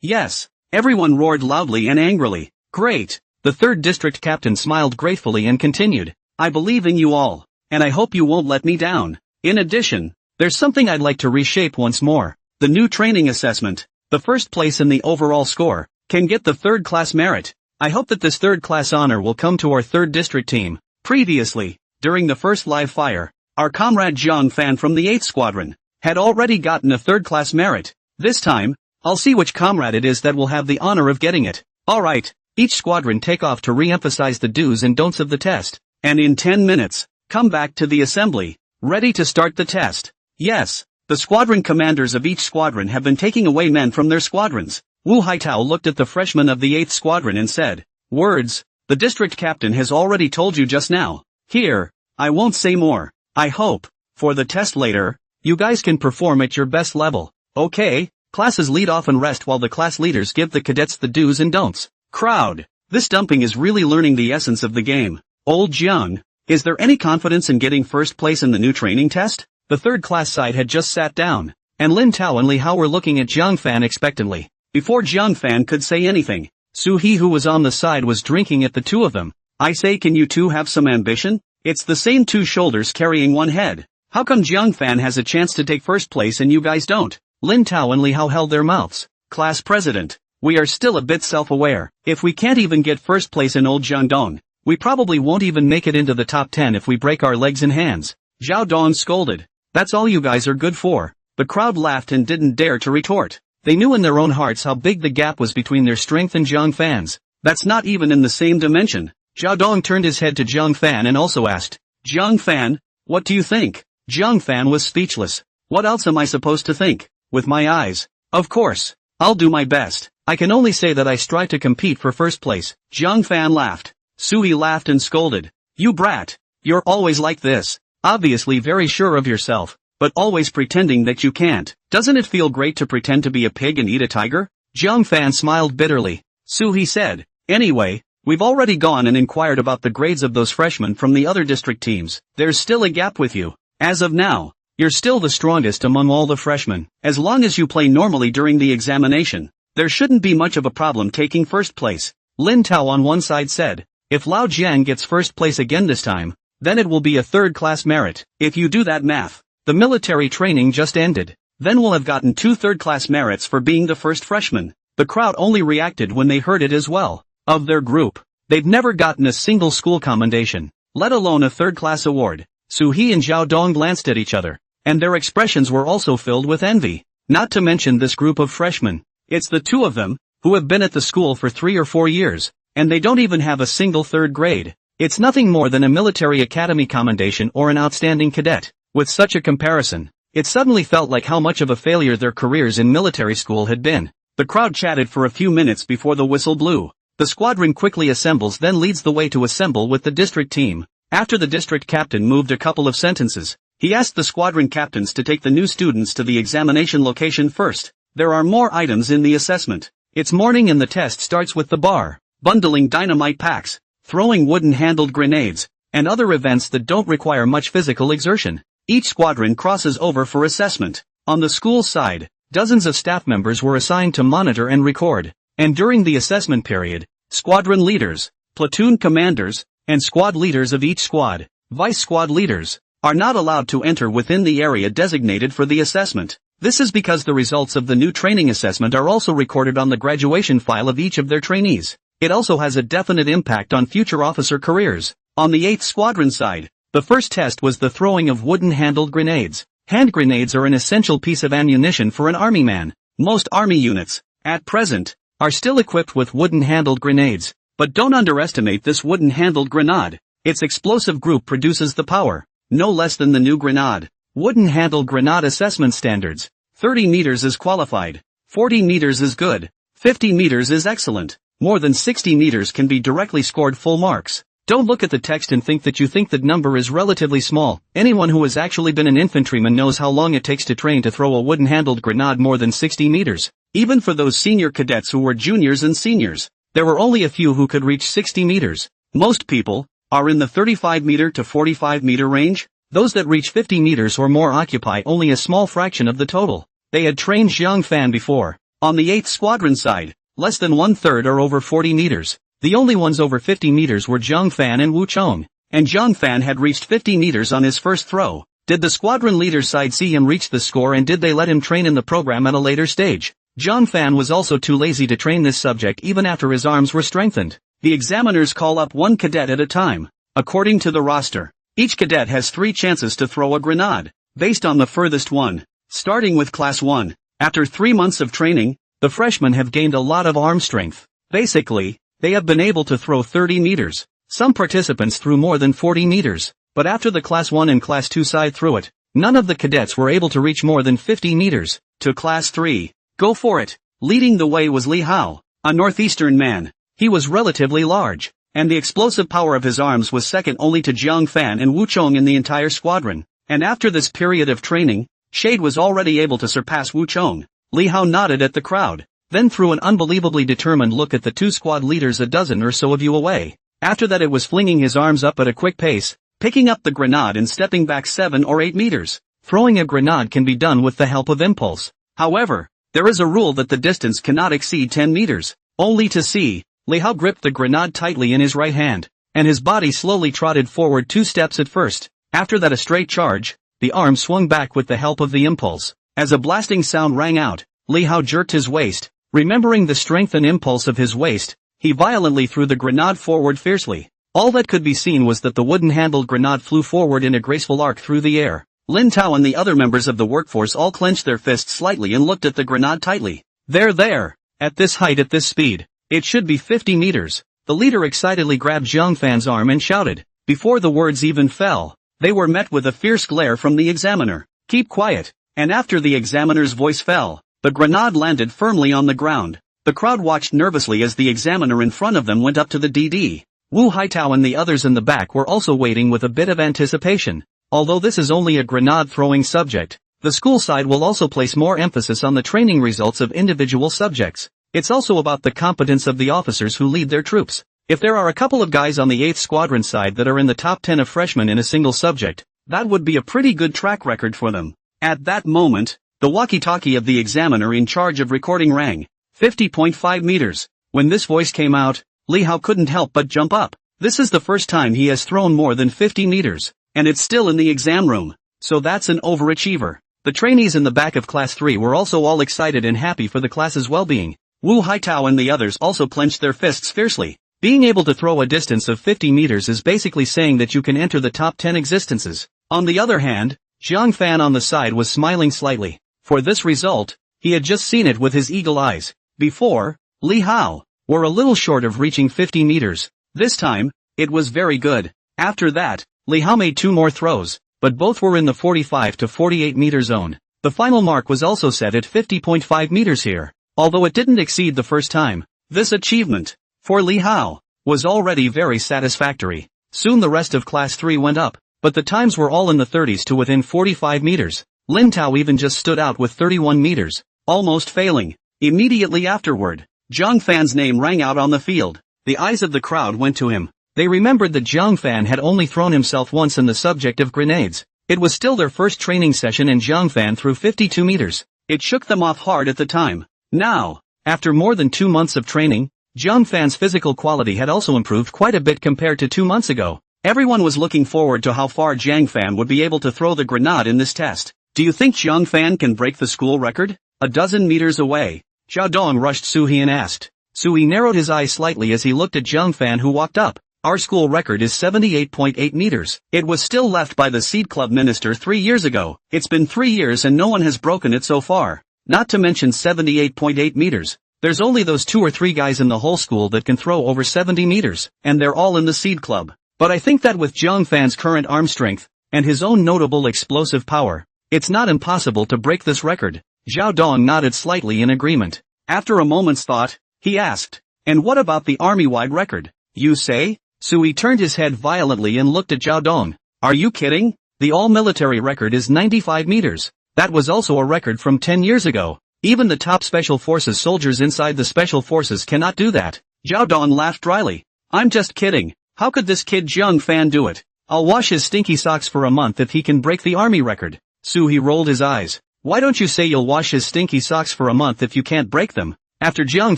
Yes. Everyone roared loudly and angrily. Great. The 3rd district captain smiled gratefully and continued. I believe in you all, and I hope you won't let me down. In addition, there's something I'd like to reshape once more. The new training assessment. The first place in the overall score can get the 3rd class merit. I hope that this 3rd class honor will come to our 3rd district team. Previously, during the first live fire, our comrade Zhang Fan from the 8th squadron had already gotten a 3rd class merit. This time, I'll see which comrade it is that will have the honor of getting it. Alright, each squadron take off to re-emphasize the do's and don'ts of the test, and in 10 minutes, come back to the assembly, ready to start the test. Yes, the squadron commanders of each squadron have been taking away men from their squadrons. Wu Haitao looked at the freshmen of the 8th squadron and said, words, the district captain has already told you just now. Here, I won't say more. I hope, for the test later, you guys can perform at your best level. Okay, classes lead off and rest while the class leaders give the cadets the do's and don'ts. Crowd, this dumping is really learning the essence of the game. Old Jiang, is there any confidence in getting first place in the new training test? The 3rd class side had just sat down, and Lin Tao and Li Hao were looking at Zhang Fan expectantly. Before Zhang Fan could say anything, Su He, who was on the side, was drinking at the two of them. I say, can you two have some ambition? It's the same 2 shoulders carrying 1 head. How come Zhang Fan has a chance to take first place and you guys don't? Lin Tao and Li Hao held their mouths. Class president, we are still a bit self-aware. If we can't even get first place in Old Jiangdong, we probably won't even make it into the top 10 if we break our legs and hands. Zhao Dong scolded. That's all you guys are good for. The crowd laughed and didn't dare to retort. They knew in their own hearts how big the gap was between their strength and Zhang Fan's. That's not even in the same dimension. Zhao Dong turned his head to Zhang Fan and also asked, Zhang Fan, what do you think? Zhang Fan was speechless. What else am I supposed to think? With my eyes. Of course. I'll do my best. I can only say that I strive to compete for first place. Zhang Fan laughed. Sui laughed and scolded. You brat. You're always like this. Obviously very sure of yourself, but always pretending that you can't. Doesn't it feel great to pretend to be a pig and eat a tiger? Zhang Fan smiled bitterly. Sui said, anyway, we've already gone and inquired about the grades of those freshmen from the other district teams. There's still a gap with you. As of now, you're still the strongest among all the freshmen. As long as you play normally during the examination, there shouldn't be much of a problem taking first place. Lin Tao on one side said, if Lao Jiang gets first place again this time, then it will be a 3rd class merit. If you do that math, the military training just ended. Then we'll have gotten 2 3rd class merits for being the first freshman. The crowd only reacted when they heard it as well. Of their group, They've never gotten a single school commendation, let alone a third-class award. Suhee and Zhao Dong glanced at each other, and their expressions were also filled with envy. Not to mention this group of freshmen. It's the two of them, who have been at the school for 3 or 4 years, and they don't even have a single third grade. It's nothing more than a military academy commendation or an outstanding cadet. With such a comparison, it suddenly felt like how much of a failure their careers in military school had been. The crowd chatted for a few minutes before the whistle blew. The squadron quickly assembles, then leads the way to assemble with the district team. After the district captain moved a couple of sentences, he asked the squadron captains to take the new students to the examination location first. There are more items in the assessment. It's morning and the test starts with the bar, bundling dynamite packs, throwing wooden-handled grenades, and other events that don't require much physical exertion. Each squadron crosses over for assessment. On the school side, dozens of staff members were assigned to monitor and record, and during the assessment period, squadron leaders, platoon commanders, and squad leaders of each squad, vice squad leaders, are not allowed to enter within the area designated for the assessment. This is because the results of the new training assessment are also recorded on the graduation file of each of their trainees. It also has a definite impact on future officer careers. On the 8th Squadron side, the first test was the throwing of wooden-handled grenades. Hand grenades are an essential piece of ammunition for an army man. Most army units, at present, are still equipped with wooden-handled grenades. But don't underestimate this wooden-handled grenade. Its explosive group produces the power, no less than the new grenade. Wooden-handled grenade assessment standards. 30 meters is qualified. 40 meters is good. 50 meters is excellent. More than 60 meters can be directly scored full marks. Don't look at the text and think that number is relatively small. Anyone who has actually been an infantryman knows how long it takes to train to throw a wooden-handled grenade more than 60 meters. Even for those senior cadets who were juniors and seniors, there were only a few who could reach 60 meters. Most people are in the 35 meter to 45 meter range. Those that reach 50 meters or more occupy only a small fraction of the total. They had trained Zhang Fan before. On the 8th Squadron side, less than 1/3 are over 40 meters. The only ones over 50 meters were Zhang Fan and Wu Chong. And Zhang Fan had reached 50 meters on his first throw. Did the squadron leader's side see him reach the score, and did they let him train in the program at a later stage? Zhang Fan was also too lazy to train this subject even after his arms were strengthened. The examiners call up one cadet at a time. According to the roster, each cadet has 3 chances to throw a grenade, based on the furthest one. Starting with Class 1, after 3 months of training, the freshmen have gained a lot of arm strength. Basically, they have been able to throw 30 meters. Some participants threw more than 40 meters, but after the Class 1 and Class 2 side threw it, none of the cadets were able to reach more than 50 meters. To Class 3, go for it. Leading the way was Li Hao, a northeastern man. He was relatively large, and the explosive power of his arms was second only to Zhang Fan and Wu Chong in the entire squadron. And after this period of training, Shade was already able to surpass Wu Chong. Li Hao nodded at the crowd, then threw an unbelievably determined look at the 2 squad leaders a dozen or so of you away. After that it was flinging his arms up at a quick pace, picking up the grenade and stepping back 7 or 8 meters. Throwing a grenade can be done with the help of impulse. However, there is a rule that the distance cannot exceed 10 meters. Only to see, Li Hao gripped the grenade tightly in his right hand, and his body slowly trotted forward 2 steps at first. After that a straight charge, the arm swung back with the help of the impulse. As a blasting sound rang out, Li Hao jerked his waist. Remembering the strength and impulse of his waist, he violently threw the grenade forward fiercely. All that could be seen was that the wooden-handled grenade flew forward in a graceful arc through the air. Lin Tao and the other members of the workforce all clenched their fists slightly and looked at the grenade tightly. There. At this height, at this speed, it should be 50 meters. The leader excitedly grabbed Zhang Fan's arm and shouted. Before the words even fell, they were met with a fierce glare from the examiner. Keep quiet. And after the examiner's voice fell, the grenade landed firmly on the ground. The crowd watched nervously as the examiner in front of them went up to the DD. Wu Haitao and the others in the back were also waiting with a bit of anticipation. Although this is only a grenade-throwing subject, the school side will also place more emphasis on the training results of individual subjects. It's also about the competence of the officers who lead their troops. If there are a couple of guys on the 8th Squadron side that are in the top 10 of freshmen in a single subject, that would be a pretty good track record for them. At that moment, the walkie-talkie of the examiner in charge of recording rang. 50.5 meters. When this voice came out, Li Hao couldn't help but jump up. This is the first time he has thrown more than 50 meters, and it's still in the exam room. So that's an overachiever. The trainees in the back of Class 3 were also all excited and happy for the class's well-being. Wu Haitao and the others also clenched their fists fiercely. Being able to throw a distance of 50 meters is basically saying that you can enter the top 10 existences. On the other hand, Zhang Fan on the side was smiling slightly. For this result, he had just seen it with his eagle eyes. Before, Li Hao were a little short of reaching 50 meters. This time, it was very good. After that, Li Hao made 2 more throws, but both were in the 45 to 48 meter zone. The final mark was also set at 50.5 meters here, although it didn't exceed the first time. This achievement, for Li Hao, was already very satisfactory. Soon the rest of Class 3 went up, but the times were all in the 30s to within 45 meters. Lin Tao even just stood out with 31 meters, almost failing. Immediately afterward, Zhang Fan's name rang out on the field. The eyes of the crowd went to him. They remembered that Zhang Fan had only thrown himself once in the subject of grenades. It was still their first training session and Zhang Fan threw 52 meters. It shook them off hard at the time. Now, after more than 2 months of training, Zhang Fan's physical quality had also improved quite a bit compared to 2 months ago. Everyone was looking forward to how far Zhang Fan would be able to throw the grenade in this test. Do you think Zhang Fan can break the school record? A dozen meters away, Zhao Dong rushed Suhi and asked. Suhi narrowed his eyes slightly as he looked at Zhang Fan, who walked up. Our school record is 78.8 meters. It was still left by the Seed Club minister 3 years ago. It's been 3 years and no one has broken it so far. Not to mention 78.8 meters. There's only those 2 or 3 guys in the whole school that can throw over 70 meters, and they're all in the Seed Club. But I think that with Zhang Fan's current arm strength, and his own notable explosive power, it's not impossible to break this record. Zhao Dong nodded slightly in agreement. After a moment's thought, he asked, and what about the army-wide record? You say? Sui turned his head violently and looked at Zhao Dong. Are you kidding? The all-military record is 95 meters. That was also a record from 10 years ago. Even the top Special Forces soldiers inside the Special Forces cannot do that. Zhao Dong laughed dryly. I'm just kidding. How could this kid Zhang Fan do it? I'll wash his stinky socks for a month if he can break the army record. Sui rolled his eyes. Why don't you say you'll wash his stinky socks for a month if you can't break them? After Zhang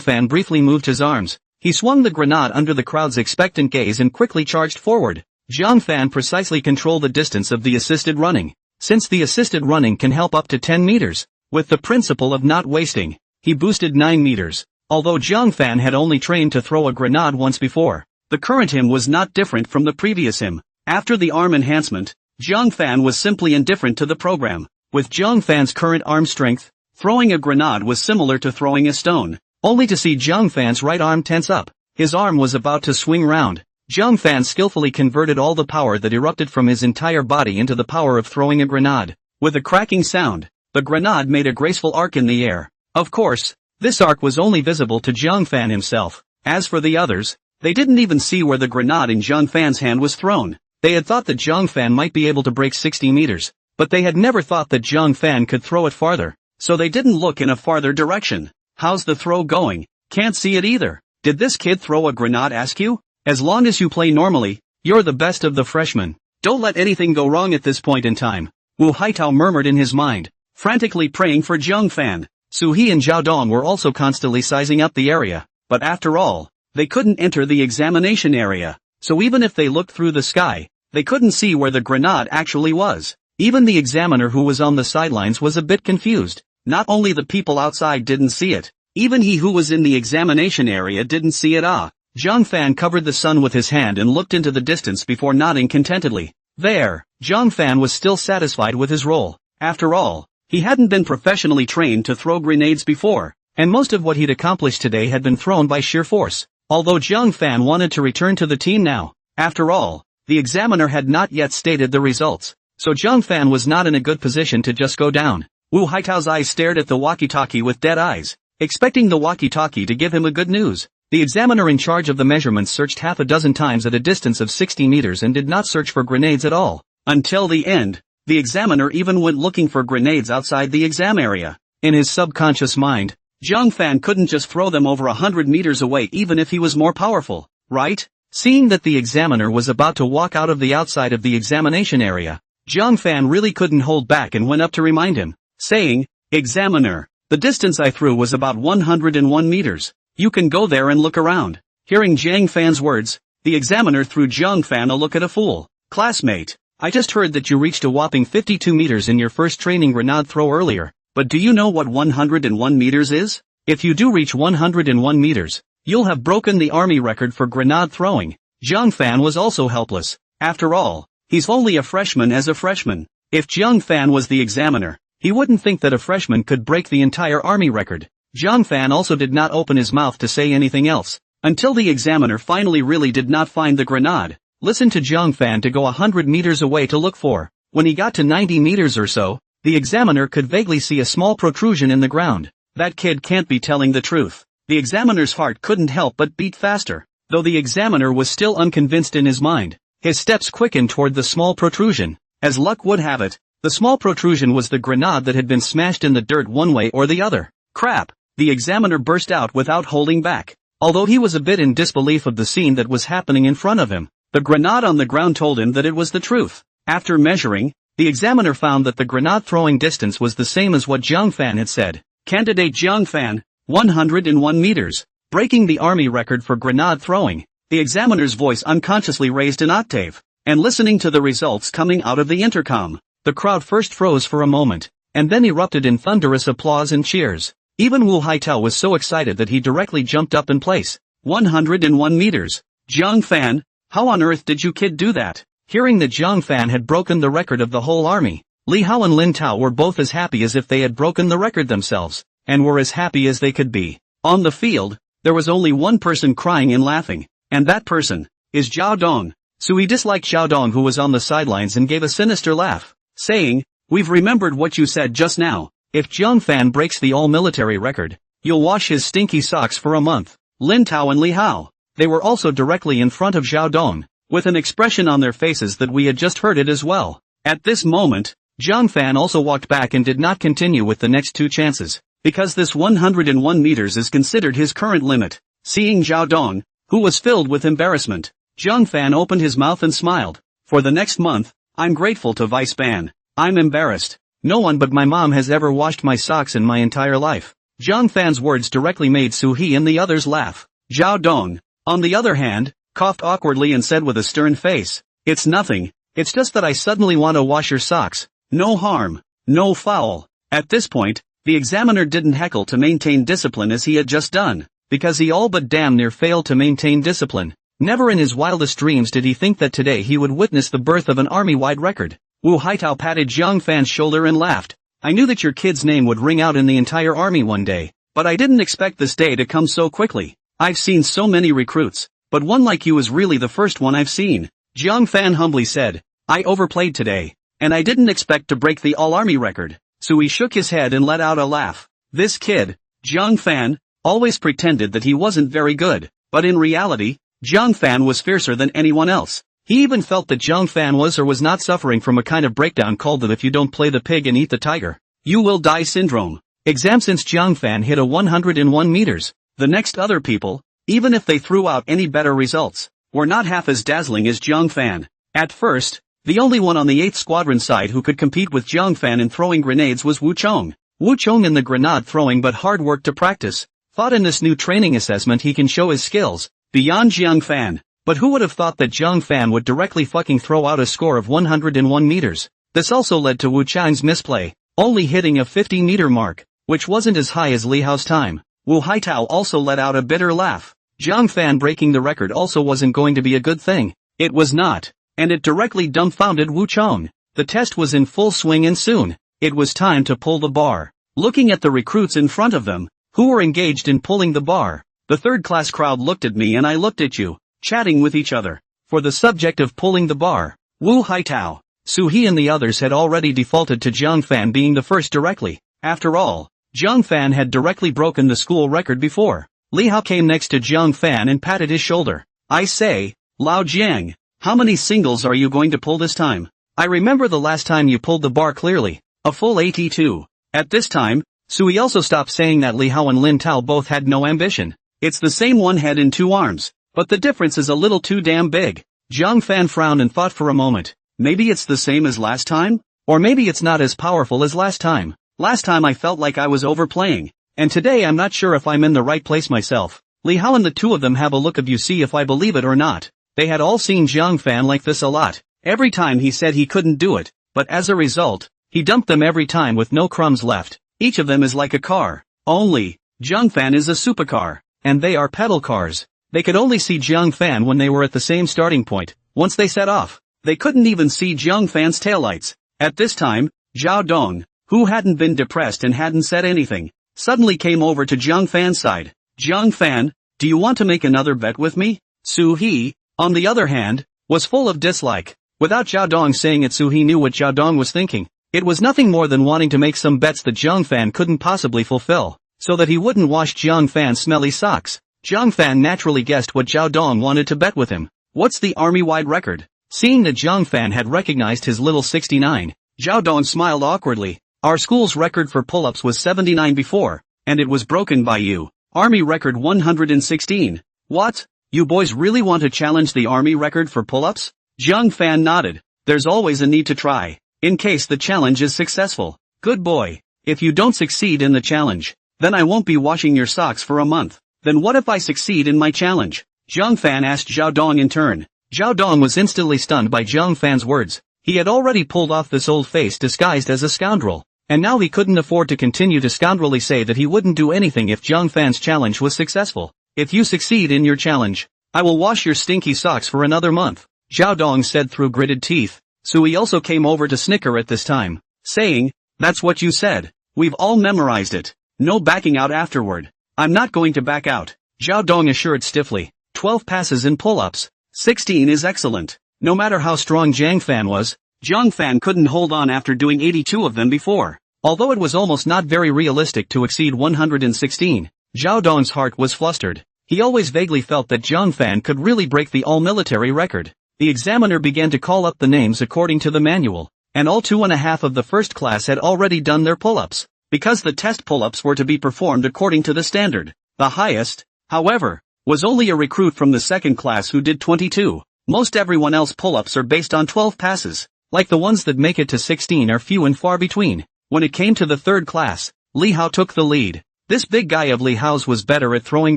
Fan briefly moved his arms, he swung the grenade under the crowd's expectant gaze and quickly charged forward. Zhang Fan precisely controlled the distance of the assisted running. Since the assisted running can help up to 10 meters, with the principle of not wasting, he boosted 9 meters. Although Zhang Fan had only trained to throw a grenade once before, the current him was not different from the previous him. After the arm enhancement, Zhang Fan was simply indifferent to the program. With Zhang Fan's current arm strength, throwing a grenade was similar to throwing a stone. Only to see Zhang Fan's right arm tense up. His arm was about to swing round. Zhang Fan skillfully converted all the power that erupted from his entire body into the power of throwing a grenade. With a cracking sound, the grenade made a graceful arc in the air. Of course, this arc was only visible to Zhang Fan himself. As for the others, they didn't even see where the grenade in Zhang Fan's hand was thrown. They had thought that Zhang Fan might be able to break 60 meters, but they had never thought that Zhang Fan could throw it farther, so they didn't look in a farther direction. How's the throw going? Can't see it either. Did this kid throw a grenade, ask you? As long as you play normally, you're the best of the freshmen. Don't let anything go wrong at this point in time. Wu Haitao murmured in his mind, frantically praying for Zhang Fan. Su He and Zhao Dong were also constantly sizing up the area, but after all, they couldn't enter the examination area, so even if they looked through the sky, they couldn't see where the grenade actually was. Even the examiner who was on the sidelines was a bit confused. Not only the people outside didn't see it, even he who was in the examination area didn't see it. Zhang Fan covered the sun with his hand and looked into the distance before nodding contentedly. There, Zhang Fan was still satisfied with his role. After all, he hadn't been professionally trained to throw grenades before, and most of what he'd accomplished today had been thrown by sheer force. Although Zhang Fan wanted to return to the team now, after all, the examiner had not yet stated the results, so Zhang Fan was not in a good position to just go down. Wu Haitao's eyes stared at the walkie-talkie with dead eyes, expecting the walkie-talkie to give him a good news. The examiner in charge of the measurements searched half a dozen times at a distance of 60 meters and did not search for grenades at all. Until the end, the examiner even went looking for grenades outside the exam area. In his subconscious mind, Zhang Fan couldn't just throw them over 100 meters away even if he was more powerful, right? Seeing that the examiner was about to walk out of the outside of the examination area, Zhang Fan really couldn't hold back and went up to remind him, saying, Examiner, the distance I threw was about 101 meters. You can go there and look around. Hearing Zhang Fan's words, the examiner threw Zhang Fan a look at a fool. Classmate, I just heard that you reached a whopping 52 meters in your first training grenade throw earlier, but do you know what 101 meters is? If you do reach 101 meters, You'll have broken the army record for grenade throwing. Jiang Fan was also helpless. After all, he's only a freshman as a freshman. If Jiang Fan was the examiner, he wouldn't think that a freshman could break the entire army record. Jiang Fan also did not open his mouth to say anything else, until the examiner finally really did not find the grenade. Listen to Jiang Fan to go 100 meters away to look for. When he got to 90 meters or so, the examiner could vaguely see a small protrusion in the ground. That kid can't be telling the truth. The examiner's heart couldn't help but beat faster. Though the examiner was still unconvinced in his mind, his steps quickened toward the small protrusion. As luck would have it, the small protrusion was the grenade that had been smashed in the dirt one way or the other. Crap! The examiner burst out without holding back. Although he was a bit in disbelief of the scene that was happening in front of him, the grenade on the ground told him that it was the truth. After measuring, the examiner found that the grenade throwing distance was the same as what Jiang Fan had said. Candidate Jiang Fan, 101 meters, breaking the army record for grenade throwing. The examiner's voice unconsciously raised an octave, and listening to the results coming out of the intercom, the crowd first froze for a moment, and then erupted in thunderous applause and cheers. Even Wu Haitao was so excited that he directly jumped up in place. 101 meters. Jiang Fan, how on earth did you kid do that? Hearing that Jiang Fan had broken the record of the whole army, Li Hao and Lin Tao were both as happy as if they had broken the record themselves, and were as happy as they could be. On the field, there was only one person crying and laughing, and that person is Zhao Dong. Sui disliked Zhao Dong, who was on the sidelines, and gave a sinister laugh, saying, "We've remembered what you said just now. If Jiang Fan breaks the all-military record, you'll wash his stinky socks for a month." Lin Tao and Li Hao, they were also directly in front of Zhao Dong, with an expression on their faces that we had just heard it as well. At this moment, Jiang Fan also walked back and did not continue with the next two chances, because this 101 meters is considered his current limit. Seeing Zhao Dong, who was filled with embarrassment, Jiang Fan opened his mouth and smiled. "For the next month, I'm grateful to Vice Ban. I'm embarrassed. No one but my mom has ever washed my socks in my entire life." Jiang Fan's words directly made Su He and the others laugh. Zhao Dong, on the other hand, coughed awkwardly and said with a stern face, "It's nothing. It's just that I suddenly want to wash your socks. No harm. No foul." At this point, the examiner didn't heckle to maintain discipline as he had just done, because he all but damn near failed to maintain discipline. Never in his wildest dreams did he think that today he would witness the birth of an army-wide record. Wu Haitao patted Jiang Fan's shoulder and laughed. "I knew that your kid's name would ring out in the entire army one day, but I didn't expect this day to come so quickly. I've seen so many recruits, but one like you is really the first one I've seen." Jiang Fan humbly said, "I overplayed today, and I didn't expect to break the all-army record." Sui shook his head and let out a laugh. This kid, Jiang Fan, always pretended that he wasn't very good, but in reality, Jiang Fan was fiercer than anyone else. He even felt that Jiang Fan was or was not suffering from a kind of breakdown called the "if you don't play the pig and eat the tiger, you will die" syndrome. Exam since Jiang Fan hit a 101 meters, the next other people, even if they threw out any better results, were not half as dazzling as Jiang Fan. At first, the only one on the 8th Squadron side who could compete with Jiang Fan in throwing grenades was Wu Chong. Wu Chong in the grenade throwing but hard work to practice, thought in this new training assessment he can show his skills beyond Jiang Fan. But who would have thought that Jiang Fan would directly fucking throw out a score of 101 meters? This also led to Wu Chang's misplay, only hitting a 50-meter mark, which wasn't as high as Li Hao's time. Wu Haitao also let out a bitter laugh. Jiang Fan breaking the record also wasn't going to be a good thing. It was not, and it directly dumbfounded Wu Chong. The test was in full swing and soon, it was time to pull the bar. Looking at the recruits in front of them, who were engaged in pulling the bar, the third-class crowd looked at me and I looked at you, chatting with each other. For the subject of pulling the bar, Wu Haitao, Su He and the others had already defaulted to Jiang Fan being the first directly. After all, Jiang Fan had directly broken the school record before. Li Hao came next to Jiang Fan and patted his shoulder. "I say, Lao Jiang, how many singles are you going to pull this time? I remember the last time you pulled the bar clearly, a full 82. At this time, Sui also stopped saying that Li Hao and Lin Tao both had no ambition. It's the same one head and two arms, but the difference is a little too damn big. Jiang Fan frowned and thought for a moment. Maybe it's the same as last time? Or maybe it's not as powerful as last time. Last time I felt like I was overplaying, and today I'm not sure if I'm in the right place myself. Li Hao and the two of them have a look of you see if I believe it or not. They had all seen Jiang Fan like this a lot. Every time he said he couldn't do it, but as a result, he dumped them every time with no crumbs left. Each of them is like a car. Only, Jiang Fan is a supercar. and they are pedal cars. They could only see Jiang Fan when they were at the same starting point. Once they set off, they couldn't even see Jiang Fan's taillights. At this time, Zhao Dong, who hadn't been depressed and hadn't said anything, suddenly came over to Jiang Fan's side. Jiang Fan, do you want to make another bet with me? Su He, on the other hand, was full of dislike. Without Zhao Dong saying it, Su He knew what Zhao Dong was thinking. It was nothing more than wanting to make some bets that Jiang Fan couldn't possibly fulfill, so that he wouldn't wash Jiang Fan's smelly socks. Jiang Fan naturally guessed what Zhao Dong wanted to bet with him. What's the army-wide record? Seeing that Jiang Fan had recognized his little 69, Zhao Dong smiled awkwardly. Our school's record for pull-ups was 79 before, and it was broken by you. Army record 116. What? You boys really want to challenge the army record for pull-ups? Jiang Fan nodded. There's always a need to try, in case the challenge is successful. Good boy. If you don't succeed in the challenge, then I won't be washing your socks for a month. Then what if I succeed in my challenge? Jiang Fan asked Zhao Dong in turn. Zhao Dong was instantly stunned by Jiang Fan's words. He had already pulled off this old face disguised as a scoundrel, and now he couldn't afford to continue to scoundrelly say that he wouldn't do anything if Jiang Fan's challenge was successful. If you succeed in your challenge, I will wash your stinky socks for another month, Zhao Dong said through gritted teeth. Sui also came over to snicker at this time, saying, that's what you said. We've all memorized it. No backing out afterward. I'm not going to back out, Zhao Dong assured stiffly. 12 passes in pull-ups. 16 is excellent. No matter how strong Jiang Fan was, Jiang Fan couldn't hold on after doing 82 of them before. Although it was almost not very realistic to exceed 116, Zhao Dong's heart was flustered. He always vaguely felt that Jiang Fan could really break the all-military record. The examiner began to call up the names according to the manual, and all 2.5 of the first class had already done their pull-ups. Because the test pull-ups were to be performed according to the standard. The highest, however, was only a recruit from the second class who did 22. Most everyone else pull-ups are based on 12 passes, like the ones that make it to 16 are few and far between. When it came to the third class, Li Hao took the lead. This big guy of Li Hao's was better at throwing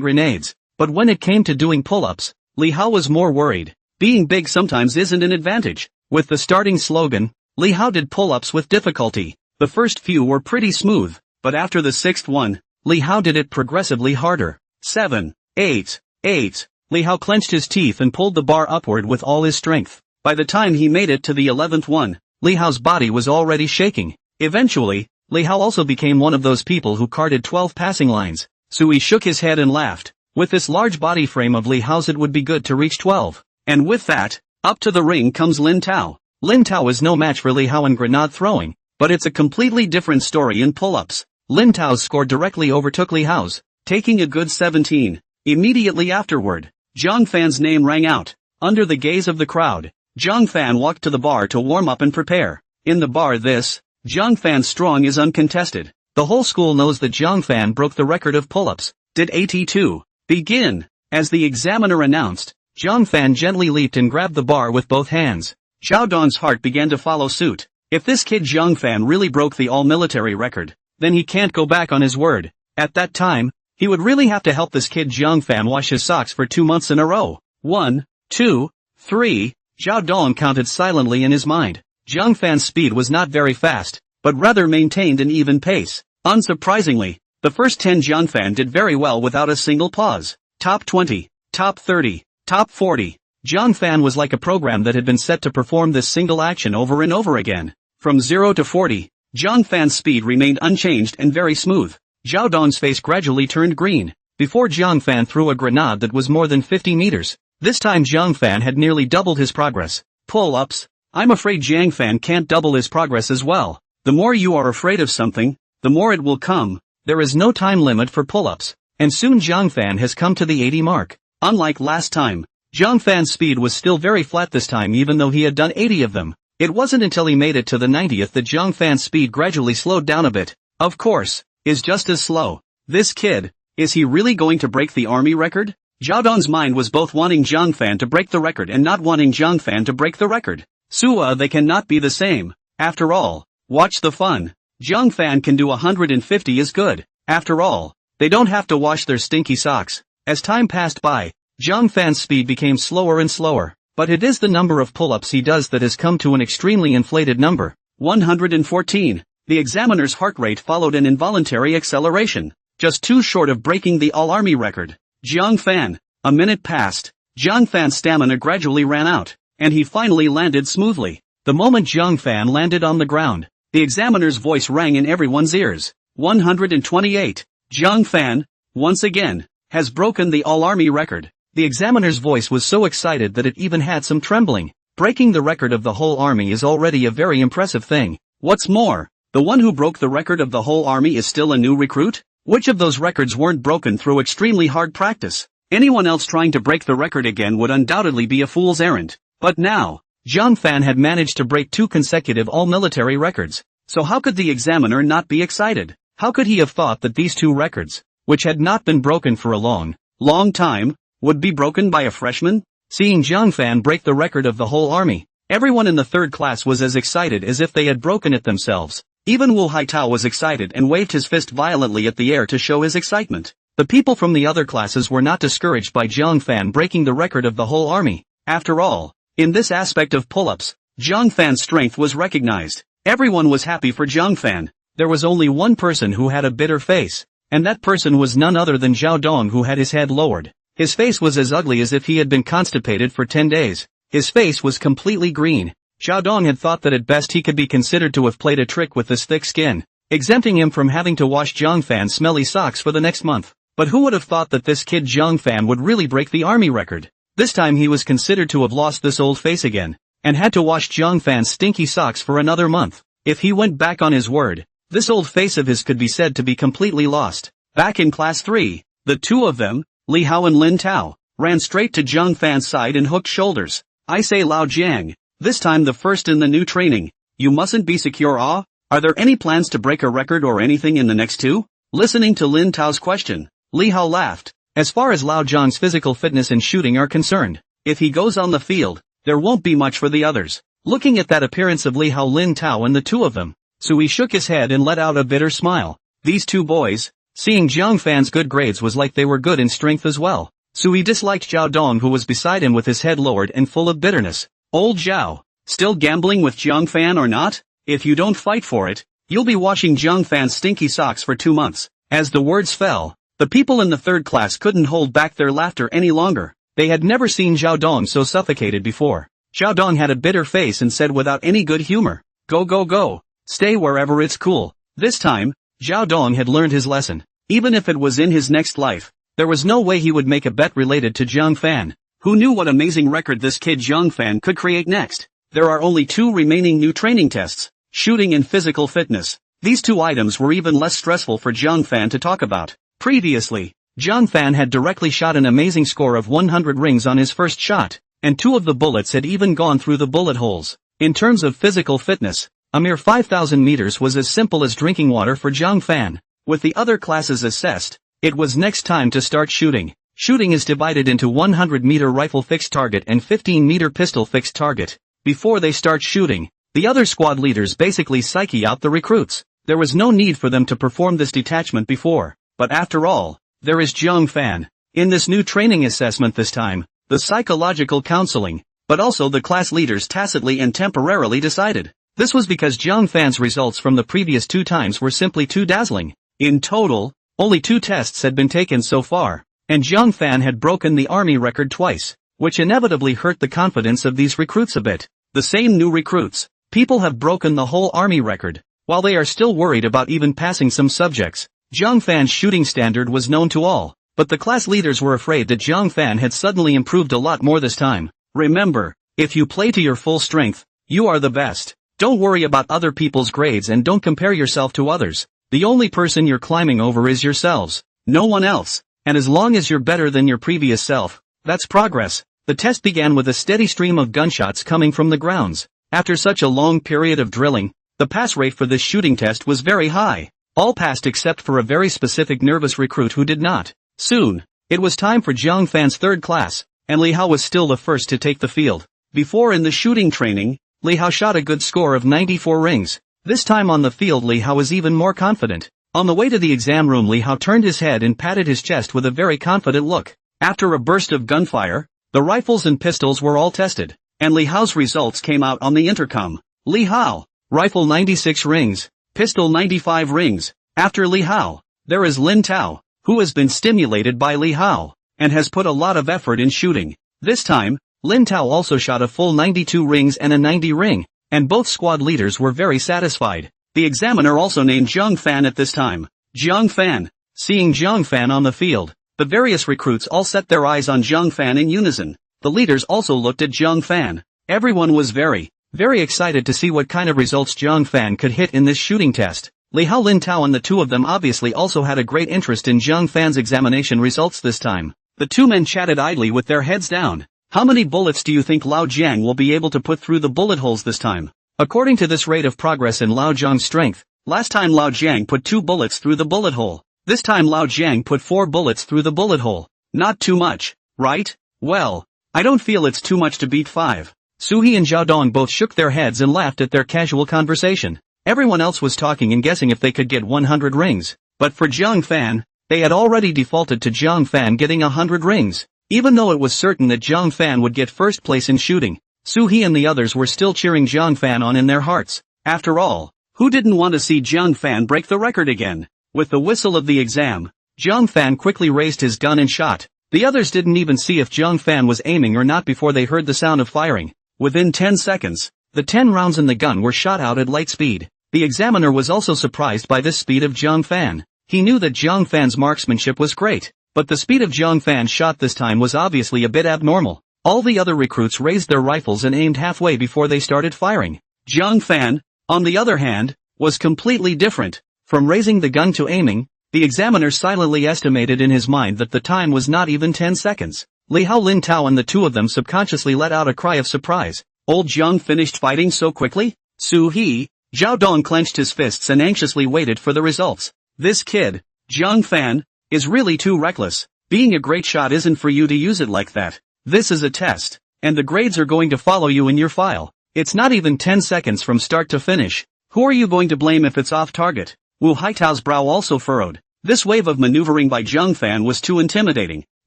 grenades, but when it came to doing pull-ups, Li Hao was more worried. Being big sometimes isn't an advantage. With the starting slogan, Li Hao did pull-ups with difficulty. The first few were pretty smooth, but after the sixth one, Li Hao did it progressively harder. 7, 8, 8. Li Hao clenched his teeth and pulled the bar upward with all his strength. By the time he made it to the 11th one, Li Hao's body was already shaking. Eventually, Li Hao also became one of those people who carted 12 passing lines. Sui shook his head and laughed. With this large body frame of Li Hao's, it would be good to reach 12. And with that, up to the ring comes Lin Tao. Lin Tao is no match for Li Hao in grenade throwing, but it's a completely different story in pull-ups. Lin Tao's score directly overtook Li Hao's, taking a good 17. Immediately afterward, Jiang Fan's name rang out. Under the gaze of the crowd, Jiang Fan walked to the bar to warm up and prepare. In the bar Jiang Fan's strong is uncontested. The whole school knows that Jiang Fan broke the record of pull-ups. Did 82. Begin. As the examiner announced, Jiang Fan gently leaped and grabbed the bar with both hands. Zhao Dong's heart began to follow suit. If this kid Jiang Fan really broke the all-military record, then he can't go back on his word. At that time, he would really have to help this kid Jiang Fan wash his socks for 2 months in a row. 1, 2, 3, Zhao Dong counted silently in his mind. Jiang Fan's speed was not very fast, but rather maintained an even pace. Unsurprisingly, the first 10 Jiang Fan did very well without a single pause. Top 20, top 30, top 40. Jiang Fan was like a program that had been set to perform this single action over and over again. From 0 to 40, Jiang Fan's speed remained unchanged and very smooth. Zhao Dong's face gradually turned green, before Jiang Fan threw a grenade that was more than 50 meters. This time Jiang Fan had nearly doubled his progress. Pull-ups. I'm afraid Jiang Fan can't double his progress as well. The more you are afraid of something, the more it will come. There is no time limit for pull-ups, and soon Jiang Fan has come to the 80 mark. Unlike last time, Jiang Fan's speed was still very flat this time even though he had done 80 of them. It wasn't until he made it to the 90th that Jiang Fan's speed gradually slowed down a bit. Of course, is just as slow. This kid, is he really going to break the army record? Zhao Dong's mind was both wanting Jiang Fan to break the record and not wanting Jiang Fan to break the record. They cannot be the same. After all, watch the fun. Jiang Fan can do 150 is good. After all, they don't have to wash their stinky socks. As time passed by, Jiang Fan's speed became slower and slower, but it is the number of pull-ups he does that has come to an extremely inflated number. 114. The examiner's heart rate followed an involuntary acceleration, just too short of breaking the all-army record. Jiang Fan. A minute passed. Jiang Fan's stamina gradually ran out, and he finally landed smoothly. The moment Jiang Fan landed on the ground, the examiner's voice rang in everyone's ears. 128. Jiang Fan, once again, has broken the all-army record. The examiner's voice was so excited that it even had some trembling. Breaking the record of the whole army is already a very impressive thing. What's more, the one who broke the record of the whole army is still a new recruit? Which of those records weren't broken through extremely hard practice? Anyone else trying to break the record again would undoubtedly be a fool's errand. But now, Jiang Fan had managed to break 2 consecutive all-military records. So how could the examiner not be excited? How could he have thought that these 2 records, which had not been broken for a long time, would be broken by a freshman? Seeing Jiang Fan break the record of the whole army, everyone in the 3rd class was as excited as if they had broken it themselves. Even Wu Haitao was excited and waved his fist violently at the air to show his excitement. The people from the other classes were not discouraged by Jiang Fan breaking the record of the whole army. After all, in this aspect of pull-ups, Jiang Fan's strength was recognized. Everyone was happy for Jiang Fan. There was only one person who had a bitter face, and that person was none other than Zhao Dong, who had his head lowered. His face was as ugly as if he had been constipated for 10 days. His face was completely green. Zhao Dong had thought that at best he could be considered to have played a trick with this thick skin, exempting him from having to wash Jiang Fan's smelly socks for the next month. But who would have thought that this kid Jiang Fan would really break the army record? This time he was considered to have lost this old face again, and had to wash Jiang Fan's stinky socks for another month. If he went back on his word, this old face of his could be said to be completely lost. Back in class 3, the 2 of them, Li Hao and Lin Tao, ran straight to Jiang Fan's side and hooked shoulders. I say Lao Jiang, this time the first in the new training, you mustn't be secure. Are there any plans to break a record or anything in the next 2? Listening to Lin Tao's question, Li Hao laughed. As far as Lao Jiang's physical fitness and shooting are concerned, if he goes on the field, there won't be much for the others. Looking at that appearance of Li Hao, Lin Tao and the 2 of them, Sui shook his head and let out a bitter smile. These 2 boys, seeing Jiang Fan's good grades, was like they were good in strength as well. Sui disliked Zhao Dong, who was beside him with his head lowered and full of bitterness. Old Zhao, still gambling with Jiang Fan or not? If you don't fight for it, you'll be washing Jiang Fan's stinky socks for 2 months. As the words fell, the people in the 3rd class couldn't hold back their laughter any longer. They had never seen Zhao Dong so suffocated before. Zhao Dong had a bitter face and said without any good humor, "Go go go. Stay wherever it's cool." This time, Zhao Dong had learned his lesson. Even if it was in his next life, there was no way he would make a bet related to Jiang Fan. Who knew what amazing record this kid Jiang Fan could create next? There are only 2 remaining new training tests, shooting and physical fitness. These 2 items were even less stressful for Jiang Fan to talk about. Previously, Jiang Fan had directly shot an amazing score of 100 rings on his first shot, and 2 of the bullets had even gone through the bullet holes. In terms of physical fitness, a mere 5,000 meters was as simple as drinking water for Jiang Fan. With the other classes assessed, it was next time to start shooting. Shooting is divided into 100-meter rifle fixed target and 15-meter pistol fixed target. Before they start shooting, the other squad leaders basically psyche out the recruits. There was no need for them to perform this detachment before. But after all, there is Jiang Fan. In this new training assessment this time, the psychological counseling, but also the class leaders tacitly and temporarily decided. This was because Jiang Fan's results from the previous 2 times were simply too dazzling. In total, only 2 tests had been taken so far, and Jiang Fan had broken the army record twice, which inevitably hurt the confidence of these recruits a bit. The same new recruits, people have broken the whole army record, while they are still worried about even passing some subjects. Jiang Fan's shooting standard was known to all, but the class leaders were afraid that Jiang Fan had suddenly improved a lot more this time. Remember, if you play to your full strength, you are the best. Don't worry about other people's grades and don't compare yourself to others. The only person you're climbing over is yourselves, no one else. And as long as you're better than your previous self, that's progress. The test began with a steady stream of gunshots coming from the grounds. After such a long period of drilling, the pass rate for this shooting test was very high. All passed except for a very specific nervous recruit who did not. Soon, it was time for Jiang Fan's 3rd class, and Li Hao was still the first to take the field. Before in the shooting training, Li Hao shot a good score of 94 rings. This time on the field Li Hao was even more confident. On the way to the exam room Li Hao turned his head and patted his chest with a very confident look. After a burst of gunfire, the rifles and pistols were all tested, and Li Hao's results came out on the intercom. Li Hao, rifle 96 rings, pistol 95 rings. After Li Hao, there is Lin Tao, who has been stimulated by Li Hao. and has put a lot of effort in shooting. This time, Lin Tao also shot a full 92 rings and a 90 ring, and both squad leaders were very satisfied. The examiner also named Zhang Fan at this time. Zhang Fan. Seeing Zhang Fan on the field, the various recruits all set their eyes on Zhang Fan in unison. The leaders also looked at Zhang Fan. Everyone was very excited to see what kind of results Zhang Fan could hit in this shooting test. Li Hao, Lin Tao and the two of them obviously also had a great interest in Zhang Fan's examination results this time. The two men chatted idly with their heads down. How many bullets do you think Lao Jiang will be able to put through the bullet holes this time? According to this rate of progress in Lao Jiang's strength, last time Lao Jiang put 2 bullets through the bullet hole. This time Lao Jiang put 4 bullets through the bullet hole. Not too much, right? Well, I don't feel it's too much to beat 5. Su He and Zhao Dong both shook their heads and laughed at their casual conversation. Everyone else was talking and guessing if they could get 100 rings. But for Zhang Fan, they had already defaulted to Zhang Fan getting 100 rings. Even though it was certain that Zhang Fan would get first place in shooting, Su He and the others were still cheering Zhang Fan on in their hearts. After all, who didn't want to see Zhang Fan break the record again? With the whistle of the exam, Zhang Fan quickly raised his gun and shot. The others didn't even see if Zhang Fan was aiming or not before they heard the sound of firing. Within 10 seconds, the 10 rounds in the gun were shot out at light speed. The examiner was also surprised by this speed of Zhang Fan. He knew that Zhang Fan's marksmanship was great, but the speed of Zhang Fan's shot this time was obviously a bit abnormal. All the other recruits raised their rifles and aimed halfway before they started firing. Zhang Fan, on the other hand, was completely different. From raising the gun to aiming, the examiner silently estimated in his mind that the time was not even 10 seconds. Li Hao, Lin Tao and the two of them subconsciously let out a cry of surprise. Old Zhang finished fighting so quickly? Su He, Zhao Dong clenched his fists and anxiously waited for the results. This kid, Zhang Fan, is really too reckless. Being a great shot isn't for you to use it like that. This is a test, and the grades are going to follow you in your file. It's not even 10 seconds from start to finish. Who are you going to blame if it's off target? Wu Haitao's brow also furrowed. This wave of maneuvering by Zhang Fan was too intimidating,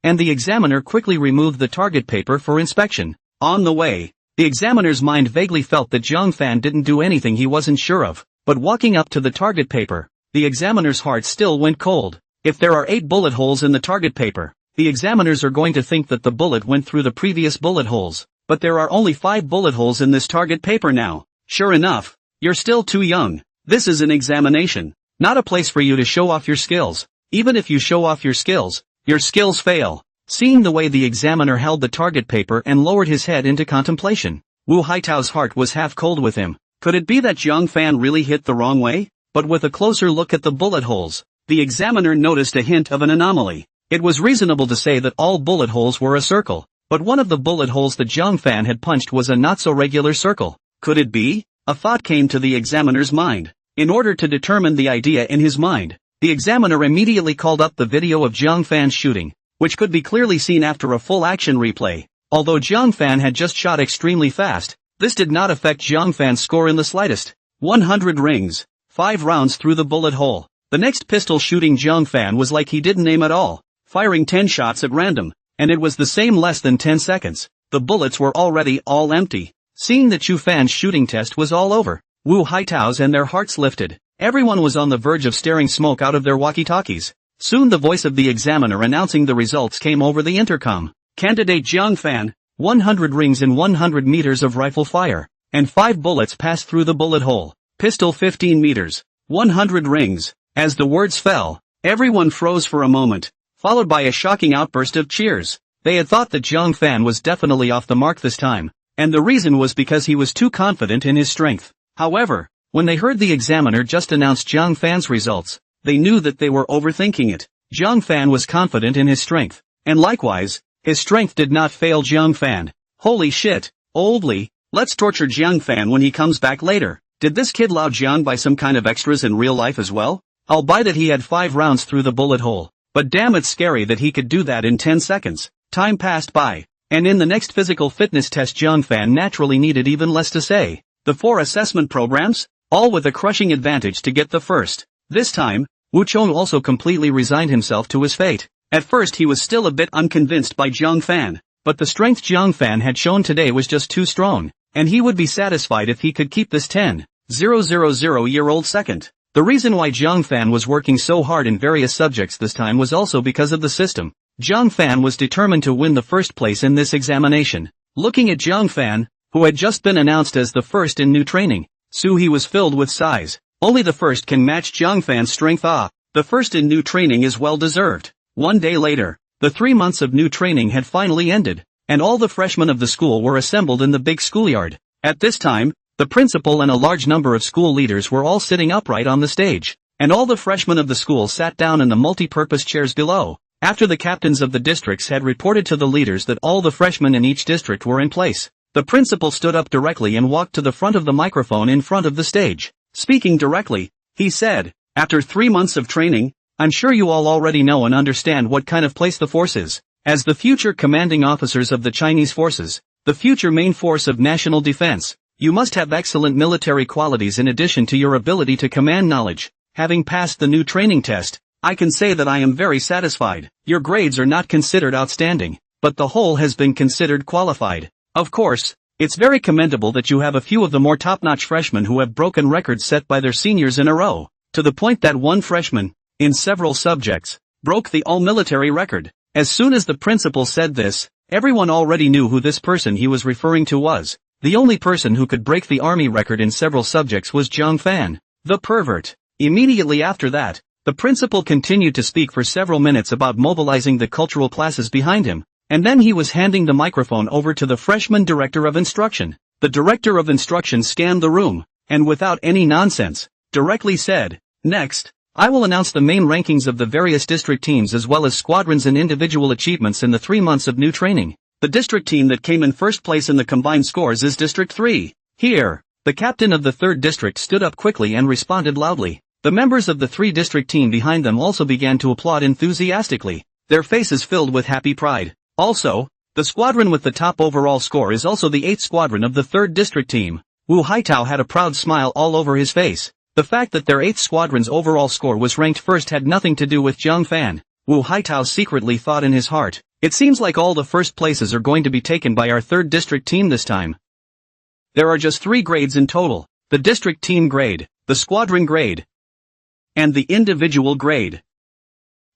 and the examiner quickly removed the target paper for inspection. On the way, the examiner's mind vaguely felt that Zhang Fan didn't do anything he wasn't sure of, but walking up to the target paper, the examiner's heart still went cold. If there are 8 bullet holes in the target paper, the examiners are going to think that the bullet went through the previous bullet holes, but there are only 5 bullet holes in this target paper now. Sure enough, you're still too young. This is an examination, not a place for you to show off your skills. Even if you show off your skills fail. Seeing the way the examiner held the target paper and lowered his head into contemplation, Wu Haitao's heart was half cold with him. Could it be that Zhang Fan really hit the wrong way? But with a closer look at the bullet holes, the examiner noticed a hint of an anomaly. It was reasonable to say that all bullet holes were a circle, but one of the bullet holes that Zhang Fan had punched was a not-so-regular circle. Could it be? A thought came to the examiner's mind. In order to determine the idea in his mind, the examiner immediately called up the video of Zhang Fan's shooting, which could be clearly seen after a full action replay. Although Zhang Fan had just shot extremely fast, this did not affect Zhang Fan's score in the slightest. 100 rings, 5 rounds through the bullet hole. The next pistol shooting Zhang Fan was like he didn't aim at all, firing 10 shots at random, and it was the same less than 10 seconds. The bullets were already all empty. Seeing that Chu Fan's shooting test was all over, Wu Haitao's and their hearts lifted. Everyone was on the verge of staring smoke out of their walkie-talkies. Soon the voice of the examiner announcing the results came over the intercom. Candidate Zhang Fan, 100 rings in 100 meters of rifle fire, and 5 bullets passed through the bullet hole. Pistol 15 meters, 100 rings. As the words fell, everyone froze for a moment, followed by a shocking outburst of cheers. They had thought that Zhang Fan was definitely off the mark this time, and the reason was because he was too confident in his strength. However, when they heard the examiner just announce Zhang Fan's results, they knew that they were overthinking it. Zhang Fan was confident in his strength, and likewise, his strength did not fail Zhang Fan. Holy shit, Old Li, let's torture Zhang Fan when he comes back later. Did this kid Lao Jiang buy some kind of extras in real life as well? I'll buy that he had 5 rounds through the bullet hole, but damn it's scary that he could do that in 10 seconds. Time passed by, and in the next physical fitness test Zhang Fan naturally needed even less to say. The 4 assessment programs, all with a crushing advantage to get the first. This time, Wu Chong also completely resigned himself to his fate. At first he was still a bit unconvinced by Zhang Fan, but the strength Zhang Fan had shown today was just too strong, and he would be satisfied if he could keep this 10,000-year-old second. The reason why Zhang Fan was working so hard in various subjects this time was also because of the system. Zhang Fan was determined to win the first place in this examination. Looking at Zhang Fan, who had just been announced as the first in new training, He was filled with sighs. Only the first can match Zhang Fan's strength. The first in new training is well deserved. One day later, the 3 months of new training had finally ended, and all the freshmen of the school were assembled in the big schoolyard. At this time, the principal and a large number of school leaders were all sitting upright on the stage, and all the freshmen of the school sat down in the multi-purpose chairs below. After the captains of the districts had reported to the leaders that all the freshmen in each district were in place, the principal stood up directly and walked to the front of the microphone in front of the stage. Speaking directly, he said, "After 3 months of training, I'm sure you all already know and understand what kind of place the force is. As the future commanding officers of the Chinese forces, the future main force of national defense, you must have excellent military qualities in addition to your ability to command knowledge. Having passed the new training test, I can say that I am very satisfied. Your grades are not considered outstanding, but the whole has been considered qualified. Of course, it's very commendable that you have a few of the more top-notch freshmen who have broken records set by their seniors in a row, to the point that one freshman, in several subjects, broke the all-military record." As soon as the principal said this, everyone already knew who this person he was referring to was. The only person who could break the army record in several subjects was Zhang Fan, the pervert. Immediately after that, the principal continued to speak for several minutes about mobilizing the cultural classes behind him, and then he was handing the microphone over to the freshman director of instruction. The director of instruction scanned the room, and without any nonsense, directly said, "Next, I will announce the main rankings of the various district teams as well as squadrons and individual achievements in the 3 months of new training. The district team that came in first place in the combined scores is District 3. Here." The captain of the 3rd district stood up quickly and responded loudly. The members of the 3 district team behind them also began to applaud enthusiastically, their faces filled with happy pride. Also, the squadron with the top overall score is also the 8th squadron of the 3rd district team. Wu Haitao had a proud smile all over his face. The fact that their 8th squadron's overall score was ranked first had nothing to do with Zhang Fan. Wu Haitao secretly thought in his heart, "It seems like all the first places are going to be taken by our 3rd district team this time." There are just 3 grades in total: the district team grade, the squadron grade, and the individual grade.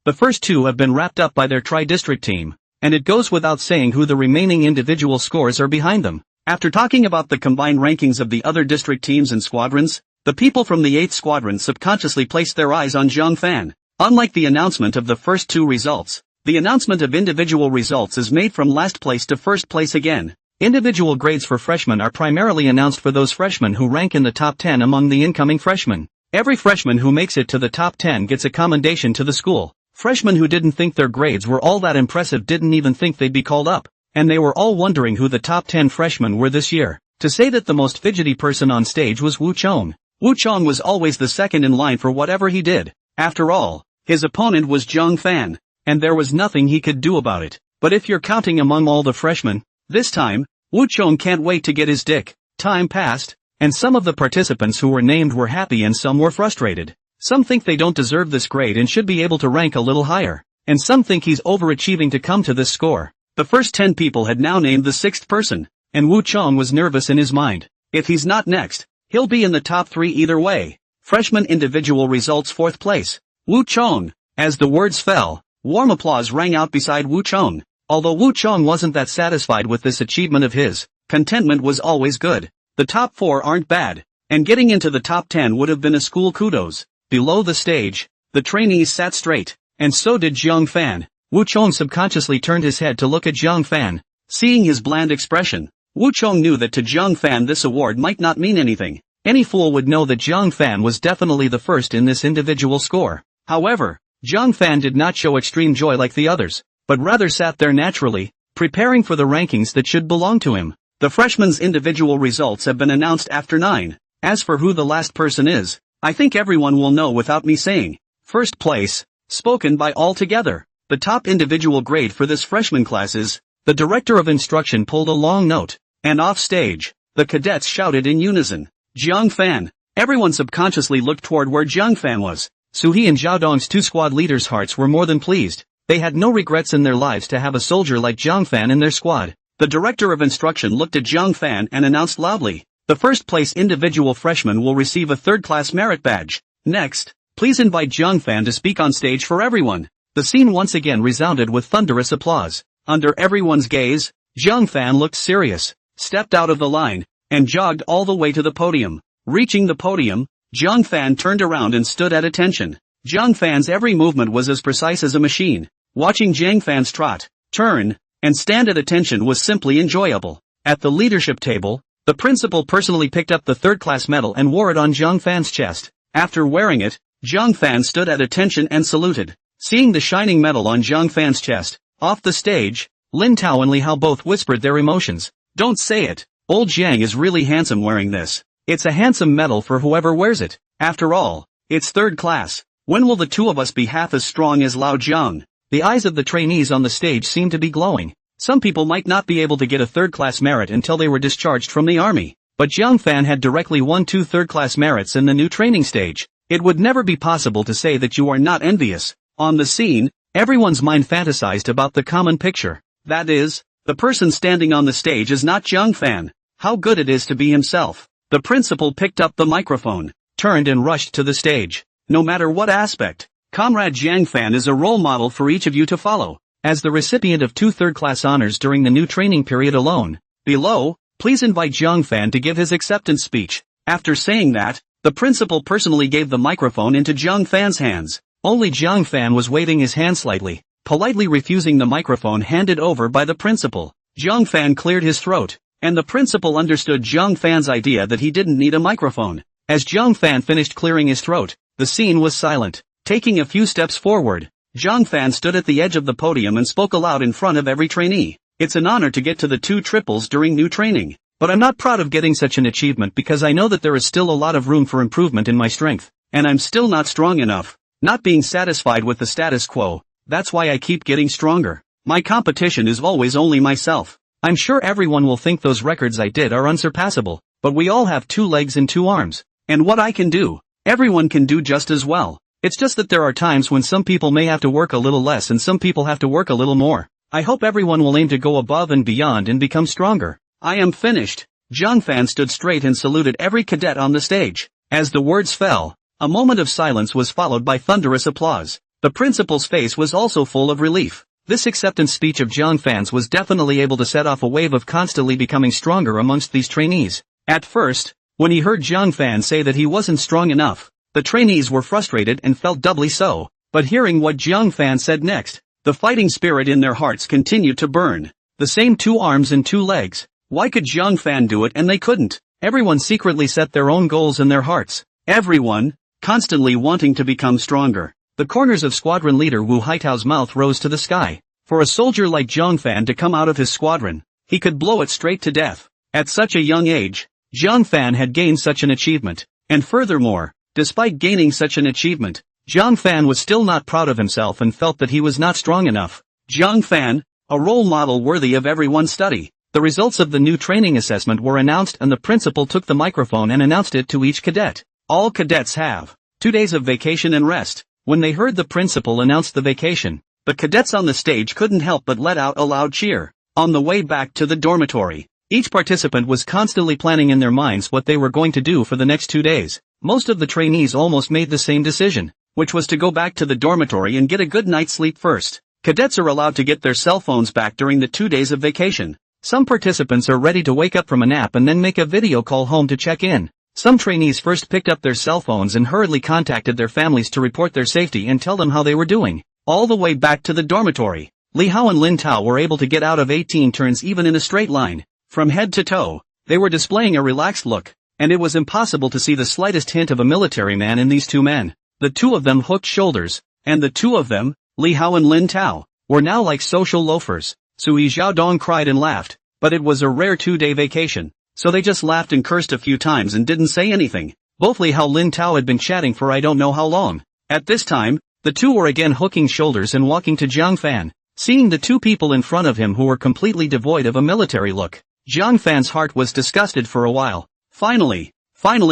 The first 2 have been wrapped up by their tri-district team, and it goes without saying who the remaining individual scores are behind them. After talking about the combined rankings of the other district teams and squadrons, the people from the 8th squadron subconsciously placed their eyes on Zhang Fan. Unlike the announcement of the first 2 results, the announcement of individual results is made from last place to first place again. Individual grades for freshmen are primarily announced for those freshmen who rank in the top 10 among the incoming freshmen. Every freshman who makes it to the top 10 gets a commendation to the school. Freshmen who didn't think their grades were all that impressive didn't even think they'd be called up, and they were all wondering who the top 10 freshmen were this year. To say that the most fidgety person on stage was Wu Chong. Wu Chong was always the second in line for whatever he did. After all, his opponent was Zhang Fan, and there was nothing he could do about it. But if you're counting among all the freshmen, this time, Wu Chong can't wait to get his dick. Time passed, and some of the participants who were named were happy and some were frustrated. Some think they don't deserve this grade and should be able to rank a little higher, and some think he's overachieving to come to this score. The first 10 people had now named the 6th person, and Wu Chong was nervous in his mind. If he's not next, he'll be in the top 3 either way. Freshman individual results 4th place, Wu Chong. As the words fell, warm applause rang out beside Wu Chong. Although Wu Chong wasn't that satisfied with this achievement of his, contentment was always good. The top 4 aren't bad, and getting into the top 10 would have been a school kudos. Below the stage, the trainees sat straight, and so did Zhang Fan. Wu Chong subconsciously turned his head to look at Zhang Fan. Seeing his bland expression, Wu Chong knew that to Zhang Fan this award might not mean anything. Any fool would know that Zhang Fan was definitely the first in this individual score. However, Zhang Fan did not show extreme joy like the others, but rather sat there naturally, preparing for the rankings that should belong to him. The freshmen's individual results have been announced after 9. As for who the last person is, I think everyone will know without me saying. First place, spoken by all together. The top individual grade for this freshman class is, the director of instruction pulled a long note, and off stage, the cadets shouted in unison, Zhang Fan. Everyone subconsciously looked toward where Zhang Fan was. Suhe and Zhao Dong's 2 squad leaders' hearts were more than pleased. They had no regrets in their lives to have a soldier like Zhang Fan in their squad. The director of instruction looked at Zhang Fan and announced loudly, the first place individual freshman will receive a 3rd-class merit badge. Next, please invite Zhang Fan to speak on stage for everyone. The scene once again resounded with thunderous applause. Under everyone's gaze, Zhang Fan looked serious, stepped out of the line, and jogged all the way to the podium. Reaching the podium, Zhang Fan turned around and stood at attention. Zhang Fan's every movement was as precise as a machine. Watching Zhang Fan's trot, turn, and stand at attention was simply enjoyable. At the leadership table, the principal personally picked up the third-class medal and wore it on Zhang Fan's chest. After wearing it, Zhang Fan stood at attention and saluted. Seeing the shining medal on Zhang Fan's chest, off the stage, Lin Tao and Li Hao both whispered their emotions. Don't say it. Old Zhang is really handsome wearing this. It's a handsome medal for whoever wears it. After all, it's third class. When will the two of us be half as strong as Lao Zhang? The eyes of the trainees on the stage seemed to be glowing. Some people might not be able to get a third-class merit until they were discharged from the army. But Zhang Fan had directly won 2 third-class merits in the new training stage. It would never be possible to say that you are not envious. On the scene, everyone's mind fantasized about the common picture. That is, the person standing on the stage is not Zhang Fan. How good it is to be himself. The principal picked up the microphone, turned and rushed to the stage. No matter what aspect, Comrade Zhang Fan is a role model for each of you to follow. As the recipient of 2 third-class honors during the new training period alone, below, please invite Zhang Fan to give his acceptance speech. After saying that, the principal personally gave the microphone into Zhang Fan's hands. Only Zhang Fan was waving his hand slightly, politely refusing the microphone handed over by the principal. Zhang Fan cleared his throat, and the principal understood Zhang Fan's idea that he didn't need a microphone. As Zhang Fan finished clearing his throat, the scene was silent. Taking a few steps forward, Zhang Fan stood at the edge of the podium and spoke aloud in front of every trainee. It's an honor to get to the 2 triples during new training, but I'm not proud of getting such an achievement because I know that there is still a lot of room for improvement in my strength, and I'm still not strong enough. Not being satisfied with the status quo, that's why I keep getting stronger. My competition is always only myself. I'm sure everyone will think those records I did are unsurpassable, but we all have 2 legs and 2 arms, and what I can do, everyone can do just as well. It's just that there are times when some people may have to work a little less and some people have to work a little more. I hope everyone will aim to go above and beyond and become stronger. I am finished. Zhang Fan stood straight and saluted every cadet on the stage. As the words fell, a moment of silence was followed by thunderous applause. The principal's face was also full of relief. This acceptance speech of Zhang Fan's was definitely able to set off a wave of constantly becoming stronger amongst these trainees. At first, when he heard Zhang Fan say that he wasn't strong enough, the trainees were frustrated and felt doubly so. But hearing what Zhang Fan said next, the fighting spirit in their hearts continued to burn. The same 2 arms and 2 legs. Why could Zhang Fan do it and they couldn't? Everyone secretly set their own goals in their hearts. Everyone, constantly wanting to become stronger. The corners of squadron leader Wu Haitao's mouth rose to the sky. For a soldier like Zhang Fan to come out of his squadron, he could blow it straight to death. At such a young age, Zhang Fan had gained such an achievement. And furthermore, despite gaining such an achievement, Zhang Fan was still not proud of himself and felt that he was not strong enough. Zhang Fan, a role model worthy of everyone's study. The results of the new training assessment were announced and the principal took the microphone and announced it to each cadet. All cadets have 2 days of vacation and rest. When they heard the principal announce the vacation, the cadets on the stage couldn't help but let out a loud cheer. On the way back to the dormitory, each participant was constantly planning in their minds what they were going to do for the next 2 days. Most of the trainees almost made the same decision, which was to go back to the dormitory and get a good night's sleep first. Cadets are allowed to get their cell phones back during the 2 days of vacation. Some participants are ready to wake up from a nap and then make a video call home to check in. Some trainees first picked up their cell phones and hurriedly contacted their families to report their safety and tell them how they were doing. All the way back to the dormitory, Li Hao and Lin Tao were able to get out of 18 turns even in a straight line. From head to toe, they were displaying a relaxed look, and it was impossible to see the slightest hint of a military man in these 2 men. The 2 of them hooked shoulders, and the 2 of them, Li Hao and Lin Tao, were now like social loafers. Sui Xiaodong cried and laughed, but it was a rare 2-day vacation. So they just laughed and cursed a few times and didn't say anything. Both Li Hao and Lin Tao had been chatting for I don't know how long. At this time, the 2 were again hooking shoulders and walking to Zhang Fan, seeing the 2 people in front of him who were completely devoid of a military look. Zhang Fan's heart was disgusted for a while. Finally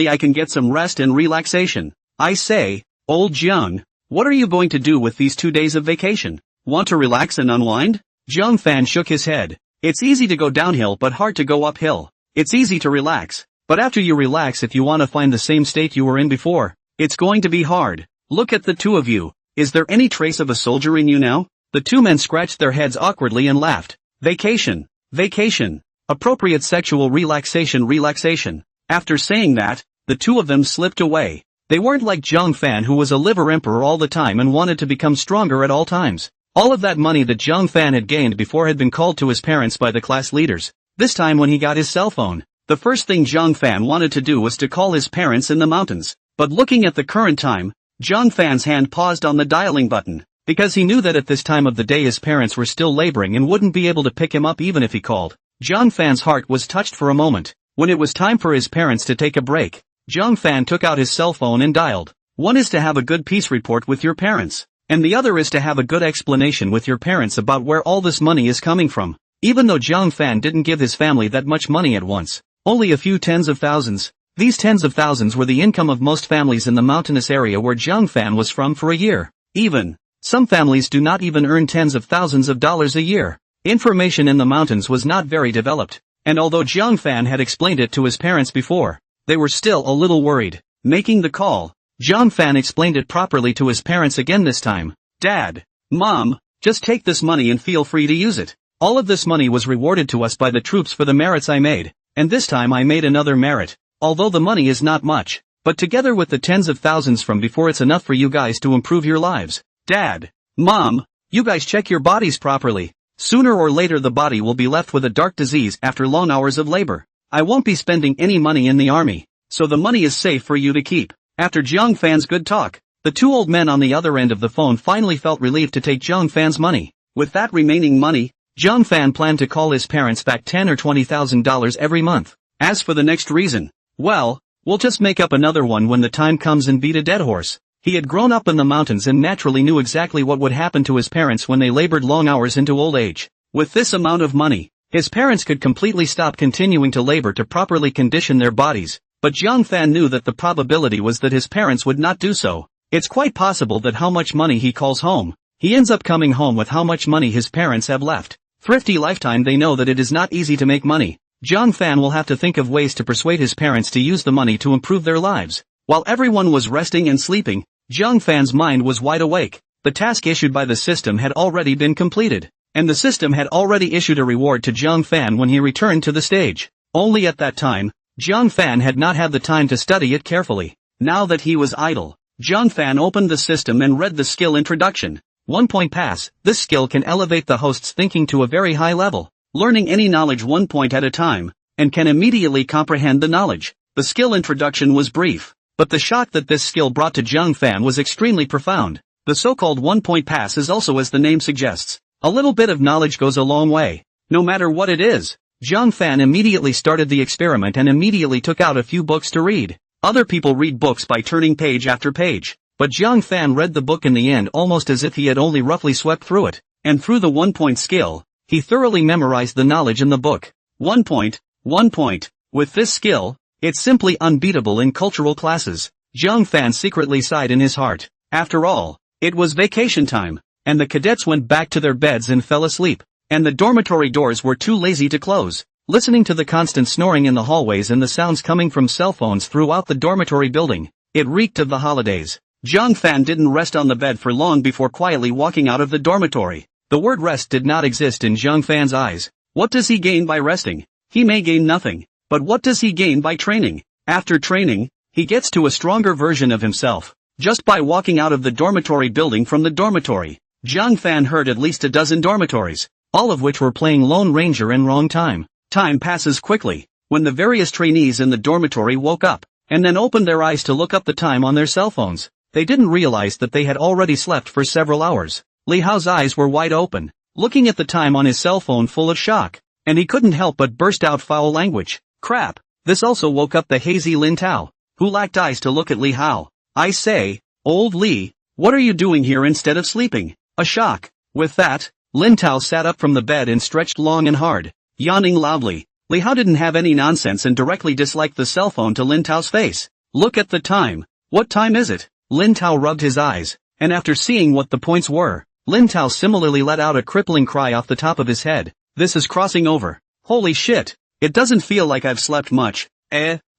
I can get some rest and relaxation. I say, old Zhang, what are you going to do with these 2 days of vacation? Want to relax and unwind? Zhang Fan shook his head. It's easy to go downhill but hard to go uphill. It's easy to relax, but after you relax if you want to find the same state you were in before, it's going to be hard. Look at the 2 of you. Is there any trace of a soldier in you now? The two men scratched their heads awkwardly and laughed. Vacation. Vacation. Appropriate sexual relaxation. Relaxation. After saying that, the two of them slipped away. They weren't like Zhang Fan, who was a liver emperor all the time and wanted to become stronger at all times. All of that money that Zhang Fan had gained before had been called to his parents by the class leaders. This time when he got his cell phone, the first thing Zhang Fan wanted to do was to call his parents in the mountains. But looking at the current time, Zhang Fan's hand paused on the dialing button, because he knew that at this time of the day his parents were still laboring and wouldn't be able to pick him up even if he called. Zhang Fan's heart was touched for a moment. When it was time for his parents to take a break, Zhang Fan took out his cell phone and dialed. One is to have a good peace report with your parents, and the other is to have a good explanation with your parents about where all this money is coming from. Even though Zhang Fan didn't give his family that much money at once, only a few tens of thousands, these tens of thousands were the income of most families in the mountainous area where Zhang Fan was from for a year. Even, some families do not even earn tens of thousands of dollars a year. Information in the mountains was not very developed, and although Zhang Fan had explained it to his parents before, they were still a little worried. Making the call, Zhang Fan explained it properly to his parents again this time. Dad, Mom, just take this money and feel free to use it. All of this money was rewarded to us by the troops for the merits I made, and this time I made another merit. Although the money is not much, but together with the tens of thousands from before, it's enough for you guys to improve your lives. Dad, Mom, you guys check your bodies properly. Sooner or later the body will be left with a dark disease after long hours of labor. I won't be spending any money in the army, so the money is safe for you to keep. After Zhang Fan's good talk, the two old men on the other end of the phone finally felt relieved to take Zhang Fan's money. With that remaining money, Zhang Fan planned to call his parents back $10,000 or $20,000 every month. As for the next reason, well, we'll just make up another one when the time comes and beat a dead horse. He had grown up in the mountains and naturally knew exactly what would happen to his parents when they labored long hours into old age. With this amount of money, his parents could completely stop continuing to labor to properly condition their bodies, but Zhang Fan knew that the probability was that his parents would not do so. It's quite possible that how much money he calls home, he ends up coming home with how much money his parents have left. Thrifty lifetime. They know that it is not easy to make money. Zhang Fan will have to think of ways to persuade his parents to use the money to improve their lives. While everyone was resting and sleeping, Zhang Fan's mind was wide awake. The task issued by the system had already been completed, and the system had already issued a reward to Zhang Fan when he returned to the stage. Only at that time, Zhang Fan had not had the time to study it carefully. Now that he was idle, Zhang Fan opened the system and read the skill introduction. 1 point pass. This skill can elevate the host's thinking to a very high level, learning any knowledge 1 point at a time, and can immediately comprehend the knowledge. The skill introduction was brief, but the shock that this skill brought to Zhang Fan was extremely profound. The so-called 1 point pass is also, as the name suggests, a little bit of knowledge goes a long way. No matter what it is, Zhang Fan immediately started the experiment and immediately took out a few books to read. Other people read books by turning page after page, but Zhang Fan read the book in the end almost as if he had only roughly swept through it, and through the 1 point skill, he thoroughly memorized the knowledge in the book. 1 point, 1 point. With this skill, it's simply unbeatable in cultural classes. Zhang Fan secretly sighed in his heart. After all, it was vacation time, and the cadets went back to their beds and fell asleep, and the dormitory doors were too lazy to close. Listening to the constant snoring in the hallways and the sounds coming from cell phones throughout the dormitory building, it reeked of the holidays. Zhang Fan didn't rest on the bed for long before quietly walking out of the dormitory. The word rest did not exist in Zhang Fan's eyes. What does he gain by resting? He may gain nothing. But what does he gain by training? After training, he gets to a stronger version of himself. Just by walking out of the dormitory building from the dormitory, Zhang Fan heard at least a dozen dormitories, all of which were playing Lone Ranger in wrong time. Time passes quickly. When the various trainees in the dormitory woke up, and then opened their eyes to look up the time on their cell phones, they didn't realize that they had already slept for several hours. Li Hao's eyes were wide open, looking at the time on his cell phone full of shock, and he couldn't help but burst out foul language. Crap. This also woke up the hazy Lin Tao, who lacked eyes to look at Li Hao. I say, old Li, what are you doing here instead of sleeping? A shock. With that, Lin Tao sat up from the bed and stretched long and hard, yawning loudly. Li Hao didn't have any nonsense and directly disliked the cell phone to Lin Tao's face. Look at the time. What time is it? Lin Tao rubbed his eyes, and after seeing what the points were, Lin Tao similarly let out a crippling cry off the top of his head. This is crossing over. Holy shit. It doesn't feel like I've slept much.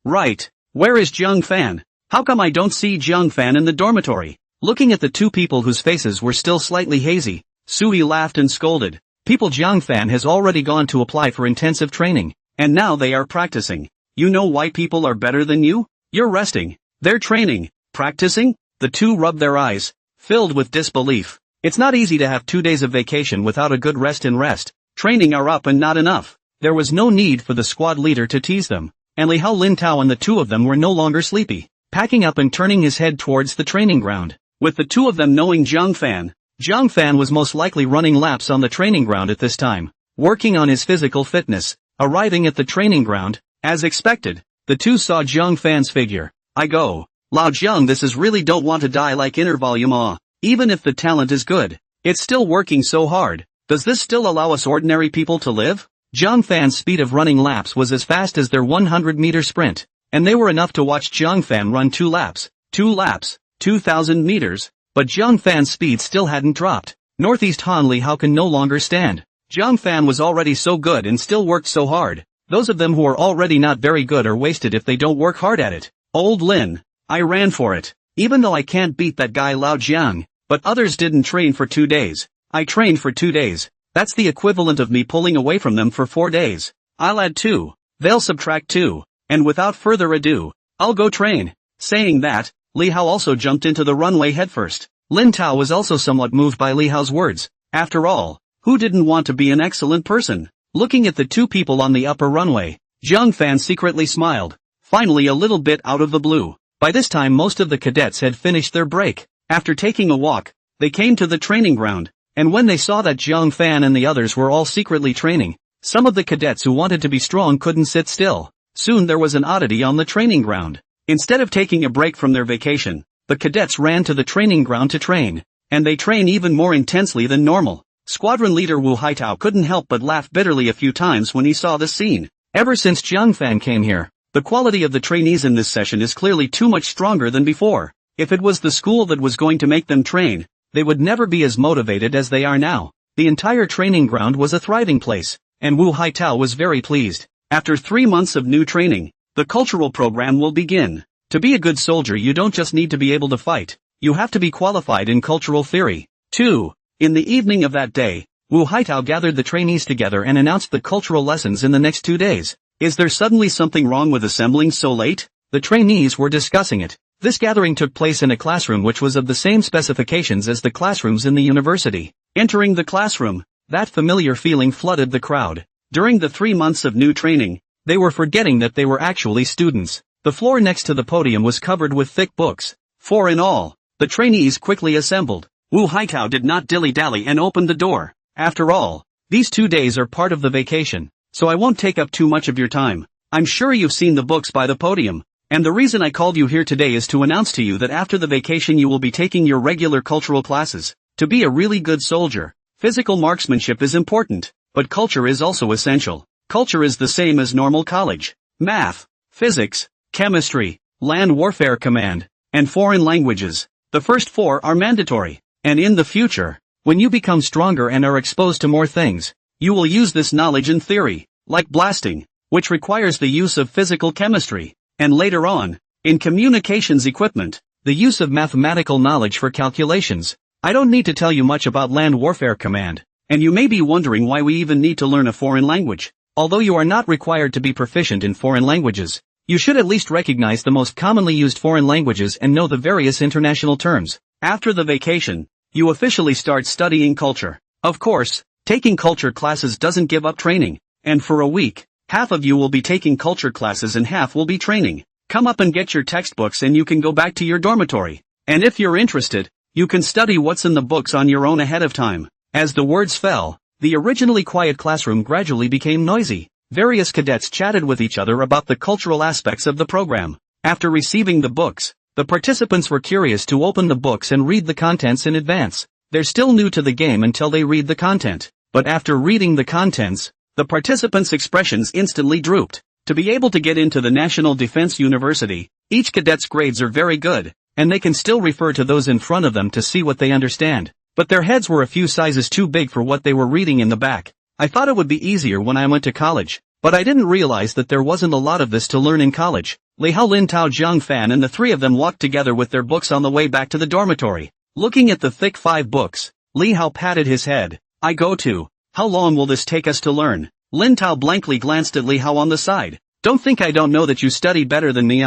Right. Where is Zhang Fan? How come I don't see Zhang Fan in the dormitory? Looking at the two people whose faces were still slightly hazy, Sui laughed and scolded. People, Jiangfan has already gone to apply for intensive training, and now they are practicing. You know why people are better than you? You're resting. They're training. Practicing? The two rubbed their eyes, filled with disbelief. It's not easy to have 2 days of vacation without a good rest and rest. Training are up and not enough. There was no need for the squad leader to tease them, and Li Hao, Lin Tao and the two of them were no longer sleepy, packing up and turning his head towards the training ground. With the two of them knowing Jiangfan was most likely running laps on the training ground at this time, working on his physical fitness. Arriving at the training ground, as expected, the two saw Jiangfan's figure. I go, Lao Jiang, this is really don't want to die like inner volume. Even if the talent is good, it's still working so hard. Does this still allow us ordinary people to live? Jiangfan's speed of running laps was as fast as their 100-meter sprint, and they were enough to watch Jiangfan run 2 laps, 2,000 meters, but Jiangfan's speed still hadn't dropped. Northeast Han Li Hao can no longer stand. Jiangfan was already so good and still worked so hard. Those of them who are already not very good are wasted if they don't work hard at it. Old Lin, I ran for it. Even though I can't beat that guy Lao Jiang, but others didn't train for 2 days. I trained for 2 days. That's the equivalent of me pulling away from them for 4 days. I'll add 2. They'll subtract 2. And without further ado, I'll go train. Saying that, Li Hao also jumped into the runway headfirst. Lin Tao was also somewhat moved by Li Hao's words. After all, who didn't want to be an excellent person? Looking at the two people on the upper runway, Jiangfan secretly smiled. Finally, a little bit out of the blue. By this time most of the cadets had finished their break. After taking a walk, they came to the training ground, and when they saw that Jiangfan and the others were all secretly training, some of the cadets who wanted to be strong couldn't sit still. Soon there was an oddity on the training ground. Instead of taking a break from their vacation, the cadets ran to the training ground to train, and they train even more intensely than normal. Squadron leader Wu Haitao couldn't help but laugh bitterly a few times when he saw this scene. Ever since Jiangfan came here, the quality of the trainees in this session is clearly too much stronger than before. If it was the school that was going to make them train, they would never be as motivated as they are now. The entire training ground was a thriving place, and Wu Haitao was very pleased. After 3 months of new training, the cultural program will begin. To be a good soldier you don't just need to be able to fight, you have to be qualified in cultural theory, too. In the evening of that day, Wu Haitao gathered the trainees together and announced the cultural lessons in the next 2 days. Is there suddenly something wrong with assembling so late? The trainees were discussing it. This gathering took place in a classroom which was of the same specifications as the classrooms in the university. Entering the classroom, that familiar feeling flooded the crowd. During the 3 months of new training, they were forgetting that they were actually students. The floor next to the podium was covered with thick books. 4 in all. The trainees quickly assembled. Wu Haitao did not dilly-dally and opened the door. After all, these 2 days are part of the vacation, so I won't take up too much of your time. I'm sure you've seen the books by the podium, and the reason I called you here today is to announce to you that after the vacation you will be taking your regular cultural classes. To be a really good soldier, physical marksmanship is important, but culture is also essential. Culture is the same as normal college. Math, physics, chemistry, land warfare command, and foreign languages. The first 4 are mandatory. And in the future, when you become stronger and are exposed to more things, you will use this knowledge in theory, like blasting, which requires the use of physical chemistry, and later on, in communications equipment, the use of mathematical knowledge for calculations. I don't need to tell you much about land warfare command, and you may be wondering why we even need to learn a foreign language. Although you are not required to be proficient in foreign languages, you should at least recognize the most commonly used foreign languages and know the various international terms. After the vacation, you officially start studying culture. Of course, taking culture classes doesn't give up training, and for a week, half of you will be taking culture classes and half will be training. Come up and get your textbooks and you can go back to your dormitory. And if you're interested, you can study what's in the books on your own ahead of time. As the words fell, the originally quiet classroom gradually became noisy. Various cadets chatted with each other about the cultural aspects of the program. After receiving the books, the participants were curious to open the books and read the contents in advance. They're still new to the game until they read the content. But after reading the contents, the participants' expressions instantly drooped. To be able to get into the National Defense University, each cadet's grades are very good, and they can still refer to those in front of them to see what they understand. But their heads were a few sizes too big for what they were reading in the back. I thought it would be easier when I went to college. But I didn't realize that there wasn't a lot of this to learn in college. Li Hao, Lin Tao, Zhang Fan and the three of them walked together with their books on the way back to the dormitory. Looking at the thick 5 books, Li Hao patted his head. I go to. How long will this take us to learn? Lin Tao blankly glanced at Li Hao on the side. Don't think I don't know that you study better than me.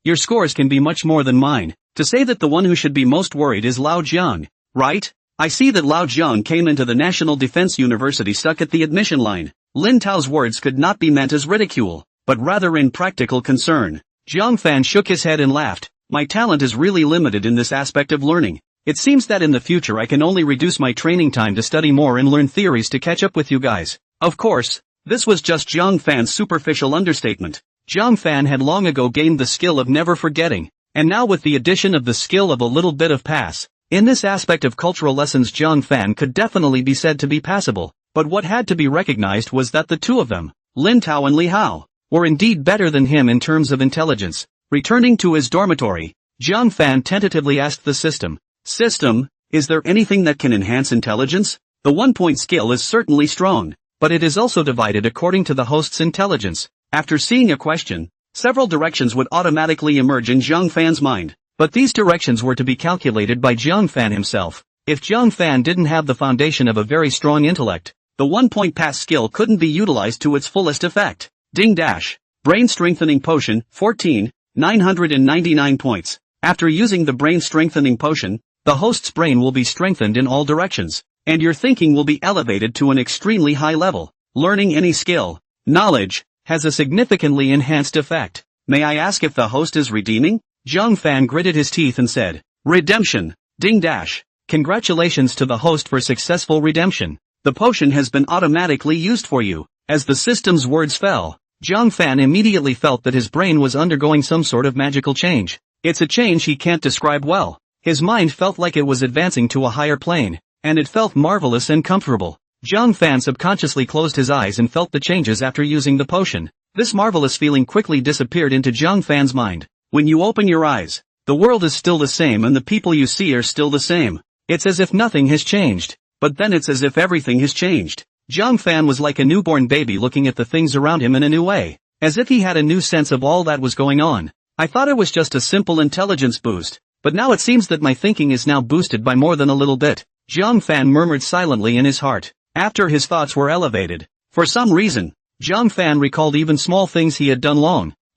Your scores can be much more than mine. To say that the one who should be most worried is Lao Jiang, right? I see that Lao Jiang came into the National Defense University stuck at the admission line. Lin Tao's words could not be meant as ridicule, but rather in practical concern. Zhang Fan shook his head and laughed. My talent is really limited in this aspect of learning. It seems that in the future I can only reduce my training time to study more and learn theories to catch up with you guys. Of course, this was just Zhang Fan's superficial understatement. Zhang Fan had long ago gained the skill of never forgetting, and now with the addition of the skill of a little bit of pass. In this aspect of cultural lessons Zhang Fan could definitely be said to be passable, but what had to be recognized was that the two of them, Lin Tao and Li Hao, were indeed better than him in terms of intelligence. Returning to his dormitory, Zhang Fan tentatively asked the system, is there anything that can enhance intelligence? The 1-point skill is certainly strong, but it is also divided according to the host's intelligence. After seeing a question, several directions would automatically emerge in Zhang Fan's mind, but these directions were to be calculated by Zhang Fan himself. If Zhang Fan didn't have the foundation of a very strong intellect, the 1-point pass skill couldn't be utilized to its fullest effect. Ding dash. Brain strengthening potion, 14, 999 points. After using the brain strengthening potion, the host's brain will be strengthened in all directions, and your thinking will be elevated to an extremely high level. Learning any skill, knowledge, has a significantly enhanced effect. May I ask if the host is redeeming? Zhang Fan gritted his teeth and said, redemption. Ding dash. Congratulations to the host for successful redemption. The potion has been automatically used for you. As the system's words fell, Zhang Fan immediately felt that his brain was undergoing some sort of magical change. It's a change he can't describe well. His mind felt like it was advancing to a higher plane, and it felt marvelous and comfortable. Zhang Fan subconsciously closed his eyes and felt the changes after using the potion. This marvelous feeling quickly disappeared into Zhang Fan's mind. When you open your eyes, the world is still the same and the people you see are still the same. It's as if nothing has changed, but then it's as if everything has changed. Zhang Fan was like a newborn baby looking at the things around him in a new way, as if he had a new sense of all that was going on. I thought it was just a simple intelligence boost, but now it seems that my thinking is now boosted by more than a little bit. Zhang Fan murmured silently in his heart. After his thoughts were elevated, for some reason, Zhang Fan recalled even small things he had done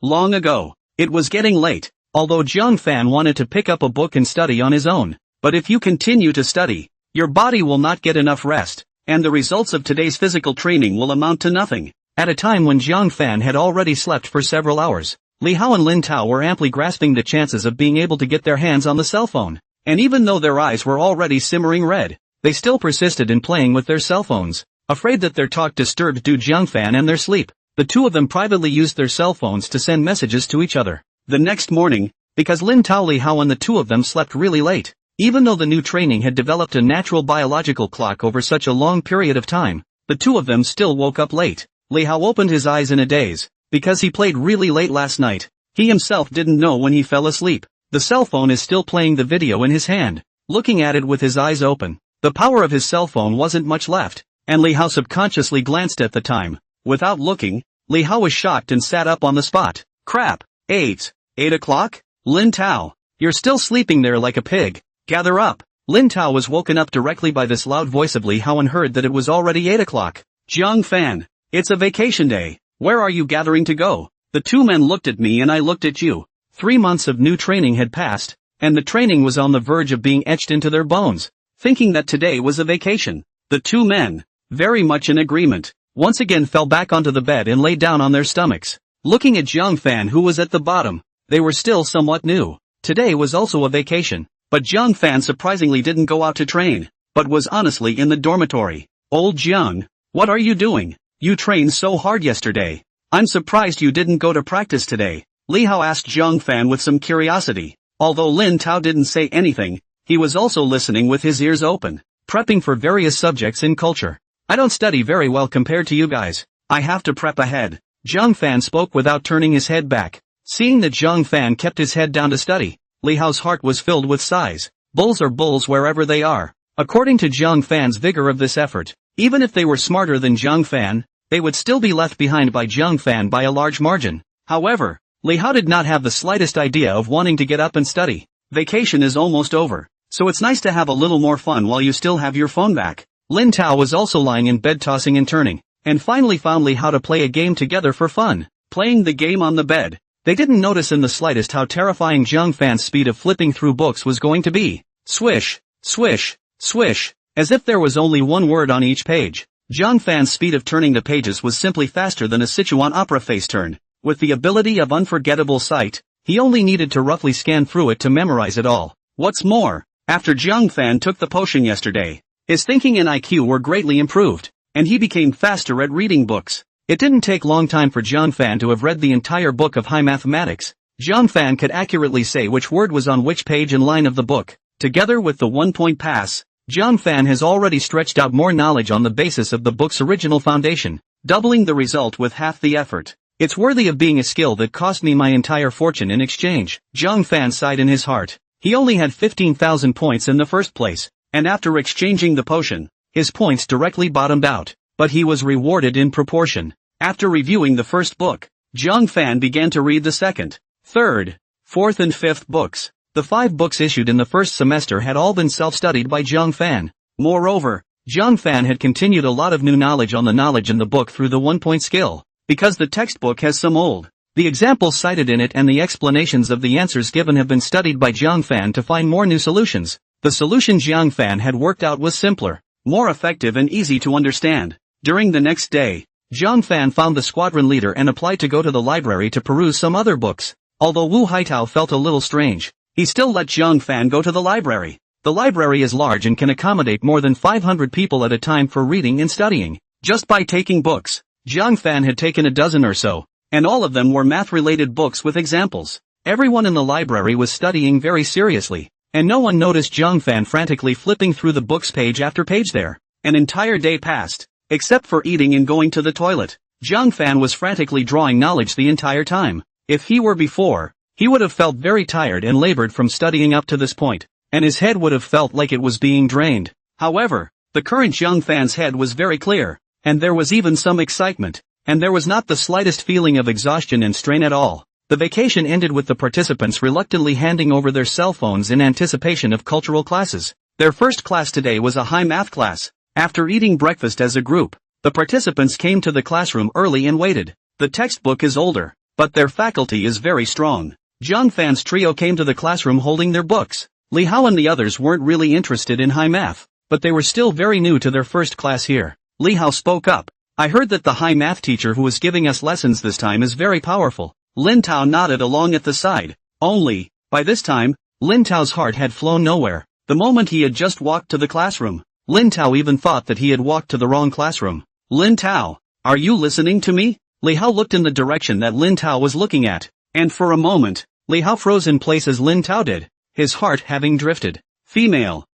long ago. It was getting late, although Zhang Fan wanted to pick up a book and study on his own. But if you continue to study, your body will not get enough rest, and the results of today's physical training will amount to nothing. At a time when Zhang Fan had already slept for several hours, Li Hao and Lin Tao were amply grasping the chances of being able to get their hands on the cell phone. And even though their eyes were already simmering red, they still persisted in playing with their cell phones, afraid that their talk disturbed Zhang Fan and their sleep. The two of them privately used their cell phones to send messages to each other. The next morning, because Lin Tao, Li Hao and the two of them slept really late, even though the new training had developed a natural biological clock over such a long period of time, the two of them still woke up late. Li Hao opened his eyes in a daze, because he played really late last night. He himself didn't know when he fell asleep. The cell phone is still playing the video in his hand, looking at it with his eyes open. The power of his cell phone wasn't much left, and Li Hao subconsciously glanced at the time. Without looking, Li Hao was shocked and sat up on the spot. Crap. 8 o'clock? Lin Tao, you're still sleeping there like a pig. Gather up. Lin Tao was woken up directly by this loud voice of Li Hao and heard that it was already 8 o'clock. Zhang Fan, it's a vacation day. Where are you gathering to go? The two men looked at me and I looked at you. 3 months of new training had passed, and the training was on the verge of being etched into their bones. Thinking that today was a vacation, the two men, very much in agreement, once again fell back onto the bed and lay down on their stomachs. Looking at Zhang Fan, who was at the bottom, they were still somewhat new. Today was also a vacation, but Zhang Fan surprisingly didn't go out to train, but was honestly in the dormitory. Old Zhang, what are you doing? You trained so hard yesterday. I'm surprised you didn't go to practice today. Li Hao asked Zhang Fan with some curiosity. Although Lin Tao didn't say anything, he was also listening with his ears open, prepping for various subjects in culture. I don't study very well compared to you guys. I have to prep ahead. Zhang Fan spoke without turning his head back. Seeing that Zhang Fan kept his head down to study, Li Hao's heart was filled with sighs. Bulls are bulls wherever they are. According to Zhang Fan's vigor of this effort, even if they were smarter than Zhang Fan, they would still be left behind by Jiang Fan by a large margin. However, Li Hao did not have the slightest idea of wanting to get up and study. Vacation is almost over, so it's nice to have a little more fun while you still have your phone back. Lin Tao was also lying in bed tossing and turning, and finally found Li Hao to play a game together for fun. Playing the game on the bed, they didn't notice in the slightest how terrifying Jiang Fan's speed of flipping through books was going to be. Swish, swish, swish, as if there was only one word on each page. Jiang Fan's speed of turning the pages was simply faster than a Sichuan opera face turn. With the ability of unforgettable sight, he only needed to roughly scan through it to memorize it all. What's more, after Jiang Fan took the potion yesterday, his thinking and IQ were greatly improved, and he became faster at reading books. It didn't take long time for Jiang Fan to have read the entire book of high mathematics. Jiang Fan could accurately say which word was on which page and line of the book. Together with the 1-point pass, Jiang Fan has already stretched out more knowledge on the basis of the book's original foundation, doubling the result with half the effort. It's worthy of being a skill that cost me my entire fortune in exchange. Jiang Fan sighed in his heart. He only had 15,000 points in the first place, and after exchanging the potion, his points directly bottomed out. But he was rewarded in proportion. After reviewing the first book, Jiang Fan began to read the second, third, fourth and fifth books. The 5 books issued in the first semester had all been self-studied by Jiang Fan. Moreover, Jiang Fan had continued a lot of new knowledge on the knowledge in the book through the 1-point skill. Because the textbook has some old, the examples cited in it and the explanations of the answers given have been studied by Jiang Fan to find more new solutions. The solution Jiang Fan had worked out was simpler, more effective and easy to understand. During the next day, Jiang Fan found the squadron leader and applied to go to the library to peruse some other books. Although Wu Haitao felt a little strange, he still let Jiang Fan go to the library. The library is large and can accommodate more than 500 people at a time for reading and studying. Just by taking books, Jiang Fan had taken a dozen or so, and all of them were math-related books with examples. Everyone in the library was studying very seriously, and no one noticed Jiang Fan frantically flipping through the books page after page there. An entire day passed. Except for eating and going to the toilet, Jiang Fan was frantically drawing knowledge the entire time. If he were before, he would have felt very tired and labored from studying up to this point, and his head would have felt like it was being drained. However, the current Jiang Fan's head was very clear, and there was even some excitement, and there was not the slightest feeling of exhaustion and strain at all. The vacation ended with the participants reluctantly handing over their cell phones in anticipation of cultural classes. Their first class today was a high math class. After eating breakfast as a group, the participants came to the classroom early and waited. The textbook is older, but their faculty is very strong. Jiang Fan's trio came to the classroom holding their books. Li Hao and the others weren't really interested in high math, but they were still very new to their first class here. Li Hao spoke up. I heard that the high math teacher who was giving us lessons this time is very powerful. Lin Tao nodded along at the side. Only, by this time, Lin Tao's heart had flown nowhere. The moment he had just walked to the classroom, Lin Tao even thought that he had walked to the wrong classroom. Lin Tao, are you listening to me? Li Hao looked in the direction that Lin Tao was looking at, and for a moment, Li Hao froze in place as Lin Tao did, his heart having drifted. Female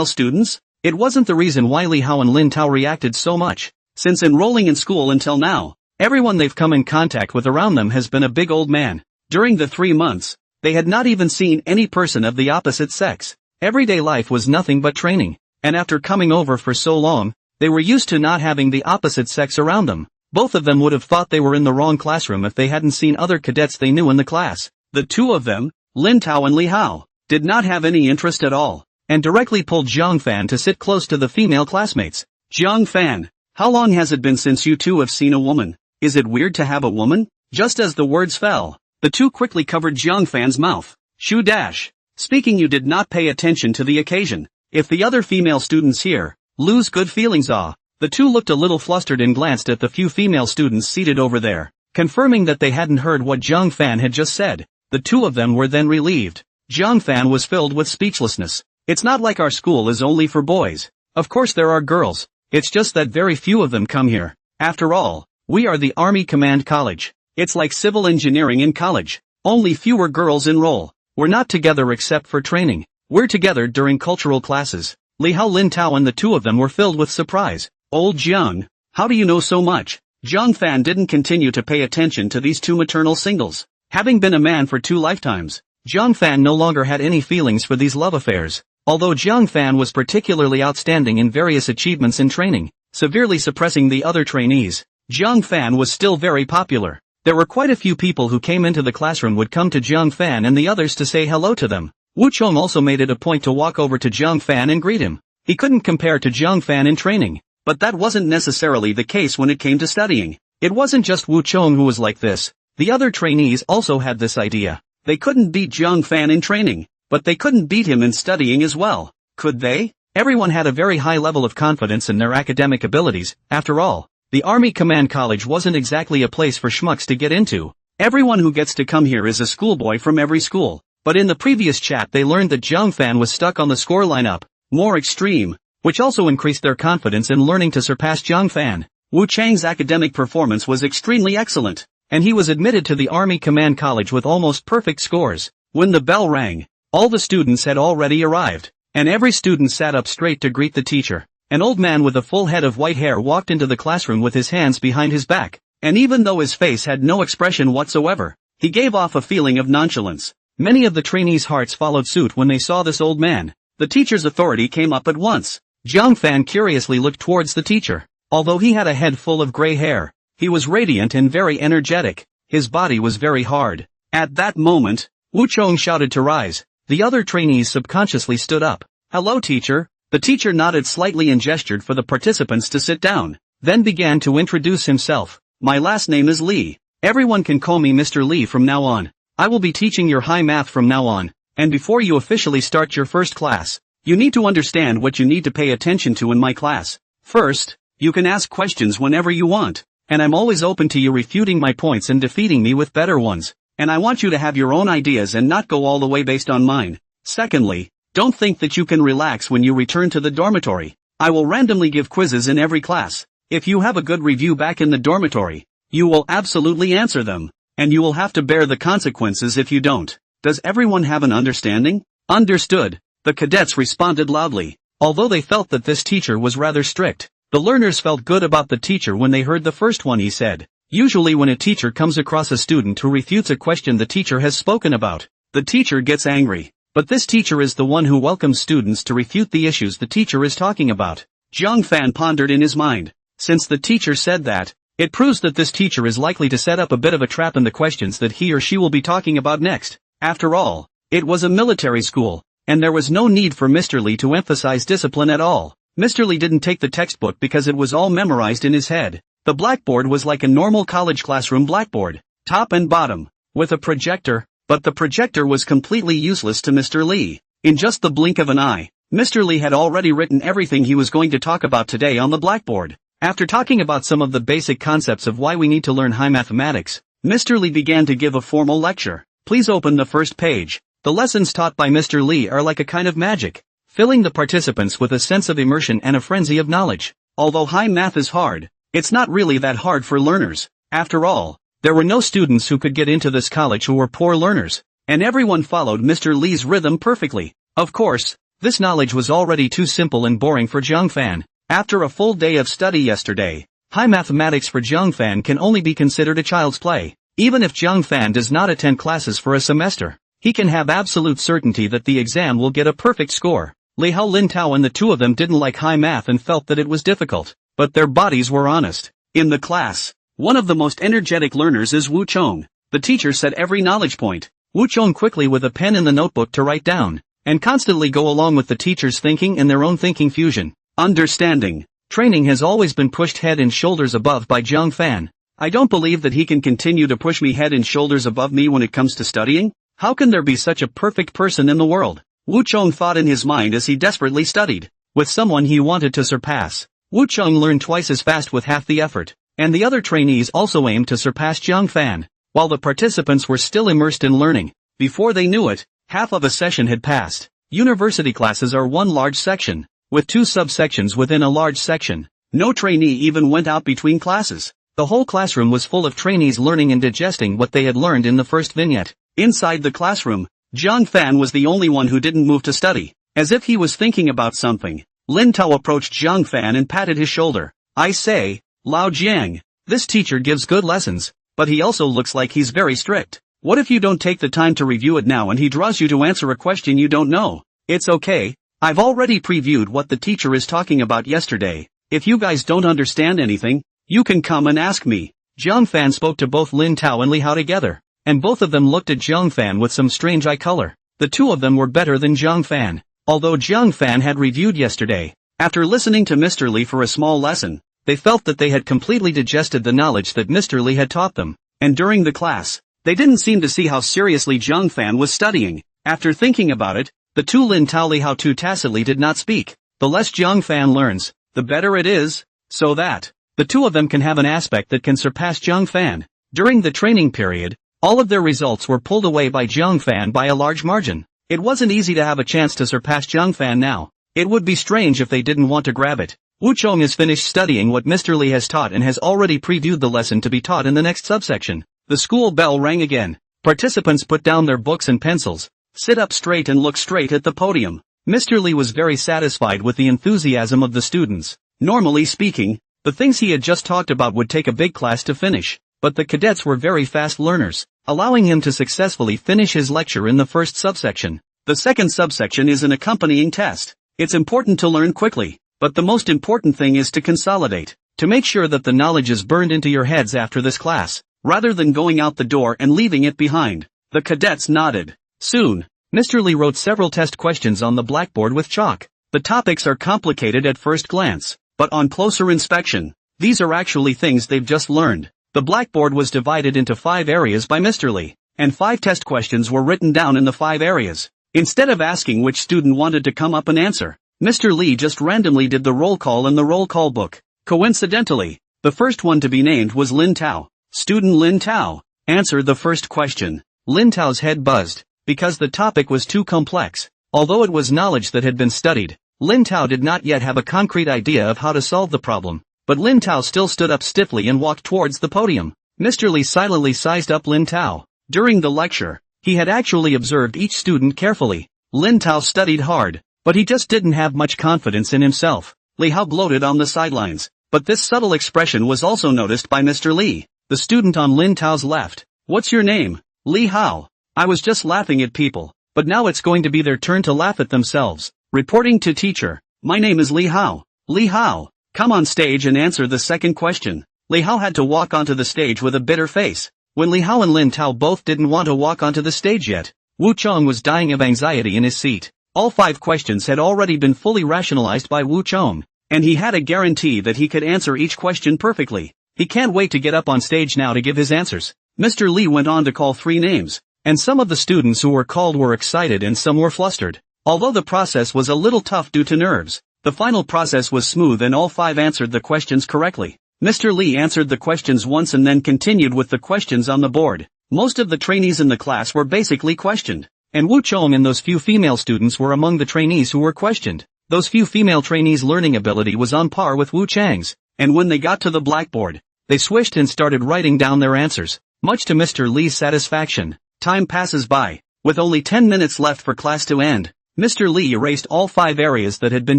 students? It wasn't the reason why Li Hao and Lin Tao reacted so much. Since enrolling in school until now, everyone they've come in contact with around them has been a big old man. During the 3 months, they had not even seen any person of the opposite sex. Everyday life was nothing but training. And after coming over for so long, they were used to not having the opposite sex around them. Both of them would have thought they were in the wrong classroom if they hadn't seen other cadets they knew in the class. The two of them, Lin Tao and Li Hao, did not have any interest at all, and directly pulled Jiang Fan to sit close to the female classmates. Jiang Fan, how long has it been since you two have seen a woman? Is it weird to have a woman? Just as the words fell, the two quickly covered Jiang Fan's mouth. Shu dash. Speaking, you did not pay attention to the occasion. If the other female students here lose good feelings, the two looked a little flustered and glanced at the few female students seated over there, confirming that they hadn't heard what Jiang Fan had just said. The two of them were then relieved. Jiang Fan was filled with speechlessness. It's not like our school is only for boys. Of course there are girls. It's just that very few of them come here. After all, we are the Army Command College. It's like civil engineering in college. Only fewer girls enroll. We're not together except for training. We're together during cultural classes. Li Hao, Lin Tao and the two of them were filled with surprise. Old Jiang, how do you know so much? Jiang Fan didn't continue to pay attention to these two maternal singles. Having been a man for 2 lifetimes, Jiang Fan no longer had any feelings for these love affairs. Although Jiang Fan was particularly outstanding in various achievements in training, severely suppressing the other trainees, Zhang Fan was still very popular. There were quite a few people who came into the classroom would come to Zhang Fan and the others to say hello to them. Wu Chong also made it a point to walk over to Zhang Fan and greet him. He couldn't compare to Zhang Fan in training, but that wasn't necessarily the case when it came to studying. It wasn't just Wu Chong who was like this. The other trainees also had this idea. They couldn't beat Zhang Fan in training, but they couldn't beat him in studying as well. Could they? Everyone had a very high level of confidence in their academic abilities. After all, the Army Command College wasn't exactly a place for schmucks to get into. Everyone who gets to come here is a schoolboy from every school. But in the previous chat they learned that Zhang Fan was stuck on the score lineup, more extreme, which also increased their confidence in learning to surpass Zhang Fan. Wu Chang's academic performance was extremely excellent, and he was admitted to the Army Command College with almost perfect scores. When the bell rang, all the students had already arrived, and every student sat up straight to greet the teacher. An old man with a full head of white hair walked into the classroom with his hands behind his back, and even though his face had no expression whatsoever, he gave off a feeling of nonchalance. Many of the trainees' hearts followed suit when they saw this old man. The teacher's authority came up at once. Zhang Fan curiously looked towards the teacher. Although he had a head full of gray hair, he was radiant and very energetic. His body was very hard. At that moment, Wu Chong shouted to rise. The other trainees subconsciously stood up. "Hello, teacher." The teacher nodded slightly and gestured for the participants to sit down, then began to introduce himself. "My last name is Lee. Everyone can call me Mr. Lee from now on. I will be teaching your high math from now on, and before you officially start your first class, you need to understand what you need to pay attention to in my class. First, you can ask questions whenever you want, and I'm always open to you refuting my points and defeating me with better ones, and I want you to have your own ideas and not go all the way based on mine. Secondly, don't think that you can relax when you return to the dormitory. I will randomly give quizzes in every class. If you have a good review back in the dormitory, you will absolutely answer them, and you will have to bear the consequences if you don't. Does everyone have an understanding?" "Understood," the cadets responded loudly. Although they felt that this teacher was rather strict, the learners felt good about the teacher when they heard the first one he said. Usually when a teacher comes across a student who refutes a question the teacher has spoken about, the teacher gets angry. But this teacher is the one who welcomes students to refute the issues the teacher is talking about. Zhang Fan pondered in his mind. Since the teacher said that, it proves that this teacher is likely to set up a bit of a trap in the questions that he or she will be talking about next. After all, it was a military school, and there was no need for Mr. Lee to emphasize discipline at all. Mr. Lee didn't take the textbook because it was all memorized in his head. The blackboard was like a normal college classroom blackboard, top and bottom, with a projector, but the projector was completely useless to Mr. Lee. In just the blink of an eye, Mr. Lee had already written everything he was going to talk about today on the blackboard. After talking about some of the basic concepts of why we need to learn high mathematics, Mr. Lee began to give a formal lecture. Please open the first page. The lessons taught by Mr. Lee are like a kind of magic, filling the participants with a sense of immersion and a frenzy of knowledge. Although high math is hard, it's not really that hard for learners. After all, there were no students who could get into this college who were poor learners, and everyone followed Mr. Lee's rhythm perfectly. Of course, this knowledge was already too simple and boring for Zhang Fan. After a full day of study yesterday, high mathematics for Zhang Fan can only be considered a child's play. Even if Zhang Fan does not attend classes for a semester, he can have absolute certainty that the exam will get a perfect score. Li Hao, Lin Tao and the two of them didn't like high math and felt that it was difficult, but their bodies were honest. In the class, one of the most energetic learners is Wu Chong. The teacher said every knowledge point. Wu Chong quickly with a pen in the notebook to write down, and constantly go along with the teacher's thinking and their own thinking fusion. Understanding. Training has always been pushed head and shoulders above by Zhang Fan. I don't believe that he can continue to push me head and shoulders above me when it comes to studying. How can there be such a perfect person in the world? Wu Chong thought in his mind as he desperately studied. With someone he wanted to surpass, Wu Chong learned twice as fast with half the effort, and the other trainees also aimed to surpass Zhang Fan, while the participants were still immersed in learning. Before they knew it, half of a session had passed. University classes are one large section, with two subsections within a large section. No trainee even went out between classes. The whole classroom was full of trainees learning and digesting what they had learned in the first vignette. Inside the classroom, Zhang Fan was the only one who didn't move to study, as if he was thinking about something. Lin Tao approached Zhang Fan and patted his shoulder. I say, Lao Jiang, this teacher gives good lessons, but he also looks like he's very strict. What if you don't take the time to review it now and he draws you to answer a question you don't know? It's okay. I've already previewed what the teacher is talking about yesterday. If you guys don't understand anything, You can come and ask me. Jiang Fan spoke to both Lin Tao and Li Hao together, and both of them looked at Jiang Fan with some strange eye color. The two of them were better than Jiang Fan. Although Jiang Fan had reviewed yesterday, after listening to Mr. Li for a small lesson, they felt that they had completely digested the knowledge that Mr. Li had taught them, and during the class, they didn't seem to see how seriously Jiang Fan was studying. After thinking about it, the two Lin Tao Li Hao too tacitly did not speak. The less Jiang Fan learns, the better it is, so that the two of them can have an aspect that can surpass Jiang Fan. During the training period, all of their results were pulled away by Jiang Fan by a large margin. It wasn't easy to have a chance to surpass Jiang Fan now. It would be strange if they didn't want to grab it. Wu Chong is finished studying what Mr. Li has taught and has already previewed the lesson to be taught in the next subsection. The school bell rang again. Participants put down their books and pencils, sit up straight and look straight at the podium. Mr. Li was very satisfied with the enthusiasm of the students. Normally speaking, the things he had just talked about would take a big class to finish, but the cadets were very fast learners, allowing him to successfully finish his lecture in the first subsection. The second subsection is an accompanying test. It's important to learn quickly, but the most important thing is to consolidate, to make sure that the knowledge is burned into your heads after this class, rather than going out the door and leaving it behind. The cadets nodded. Soon, Mr. Li wrote several test questions on the blackboard with chalk. The topics are complicated at first glance, but on closer inspection, these are actually things they've just learned. The blackboard was divided into 5 areas by Mr. Li, and 5 test questions were written down in the 5 areas. Instead of asking which student wanted to come up and answer, Mr. Li just randomly did the roll call in the roll call book. Coincidentally, the first one to be named was Lin Tao. Student Lin Tao, answer the first question. Lin Tao's head buzzed, because the topic was too complex. Although it was knowledge that had been studied, Lin Tao did not yet have a concrete idea of how to solve the problem. But Lin Tao still stood up stiffly and walked towards the podium. Mr. Li silently sized up Lin Tao. During the lecture, he had actually observed each student carefully. Lin Tao studied hard, but he just didn't have much confidence in himself. Li Hao gloated on the sidelines, but this subtle expression was also noticed by Mr. Li. The student on Lin Tao's left. What's your name? Li Hao. I was just laughing at people, but now it's going to be their turn to laugh at themselves. Reporting to teacher. My name is Li Hao. Li Hao, come on stage and answer the second question. Li Hao had to walk onto the stage with a bitter face. When Li Hao and Lin Tao both didn't want to walk onto the stage yet, Wu Chong was dying of anxiety in his seat. All 5 questions had already been fully rationalized by Wu Chong, and he had a guarantee that he could answer each question perfectly. He can't wait to get up on stage now to give his answers. Mr. Li went on to call 3 names, and some of the students who were called were excited and some were flustered. Although the process was a little tough due to nerves, the final process was smooth and all 5 answered the questions correctly. Mr. Li answered the questions once and then continued with the questions on the board. Most of the trainees in the class were basically questioned, and Wu Chong and those few female students were among the trainees who were questioned. Those few female trainees' learning ability was on par with Wu Chang's, and when they got to the blackboard, they swished and started writing down their answers, much to Mr. Li's satisfaction. Time passes by. With only 10 minutes left for class to end, Mr. Li erased all 5 areas that had been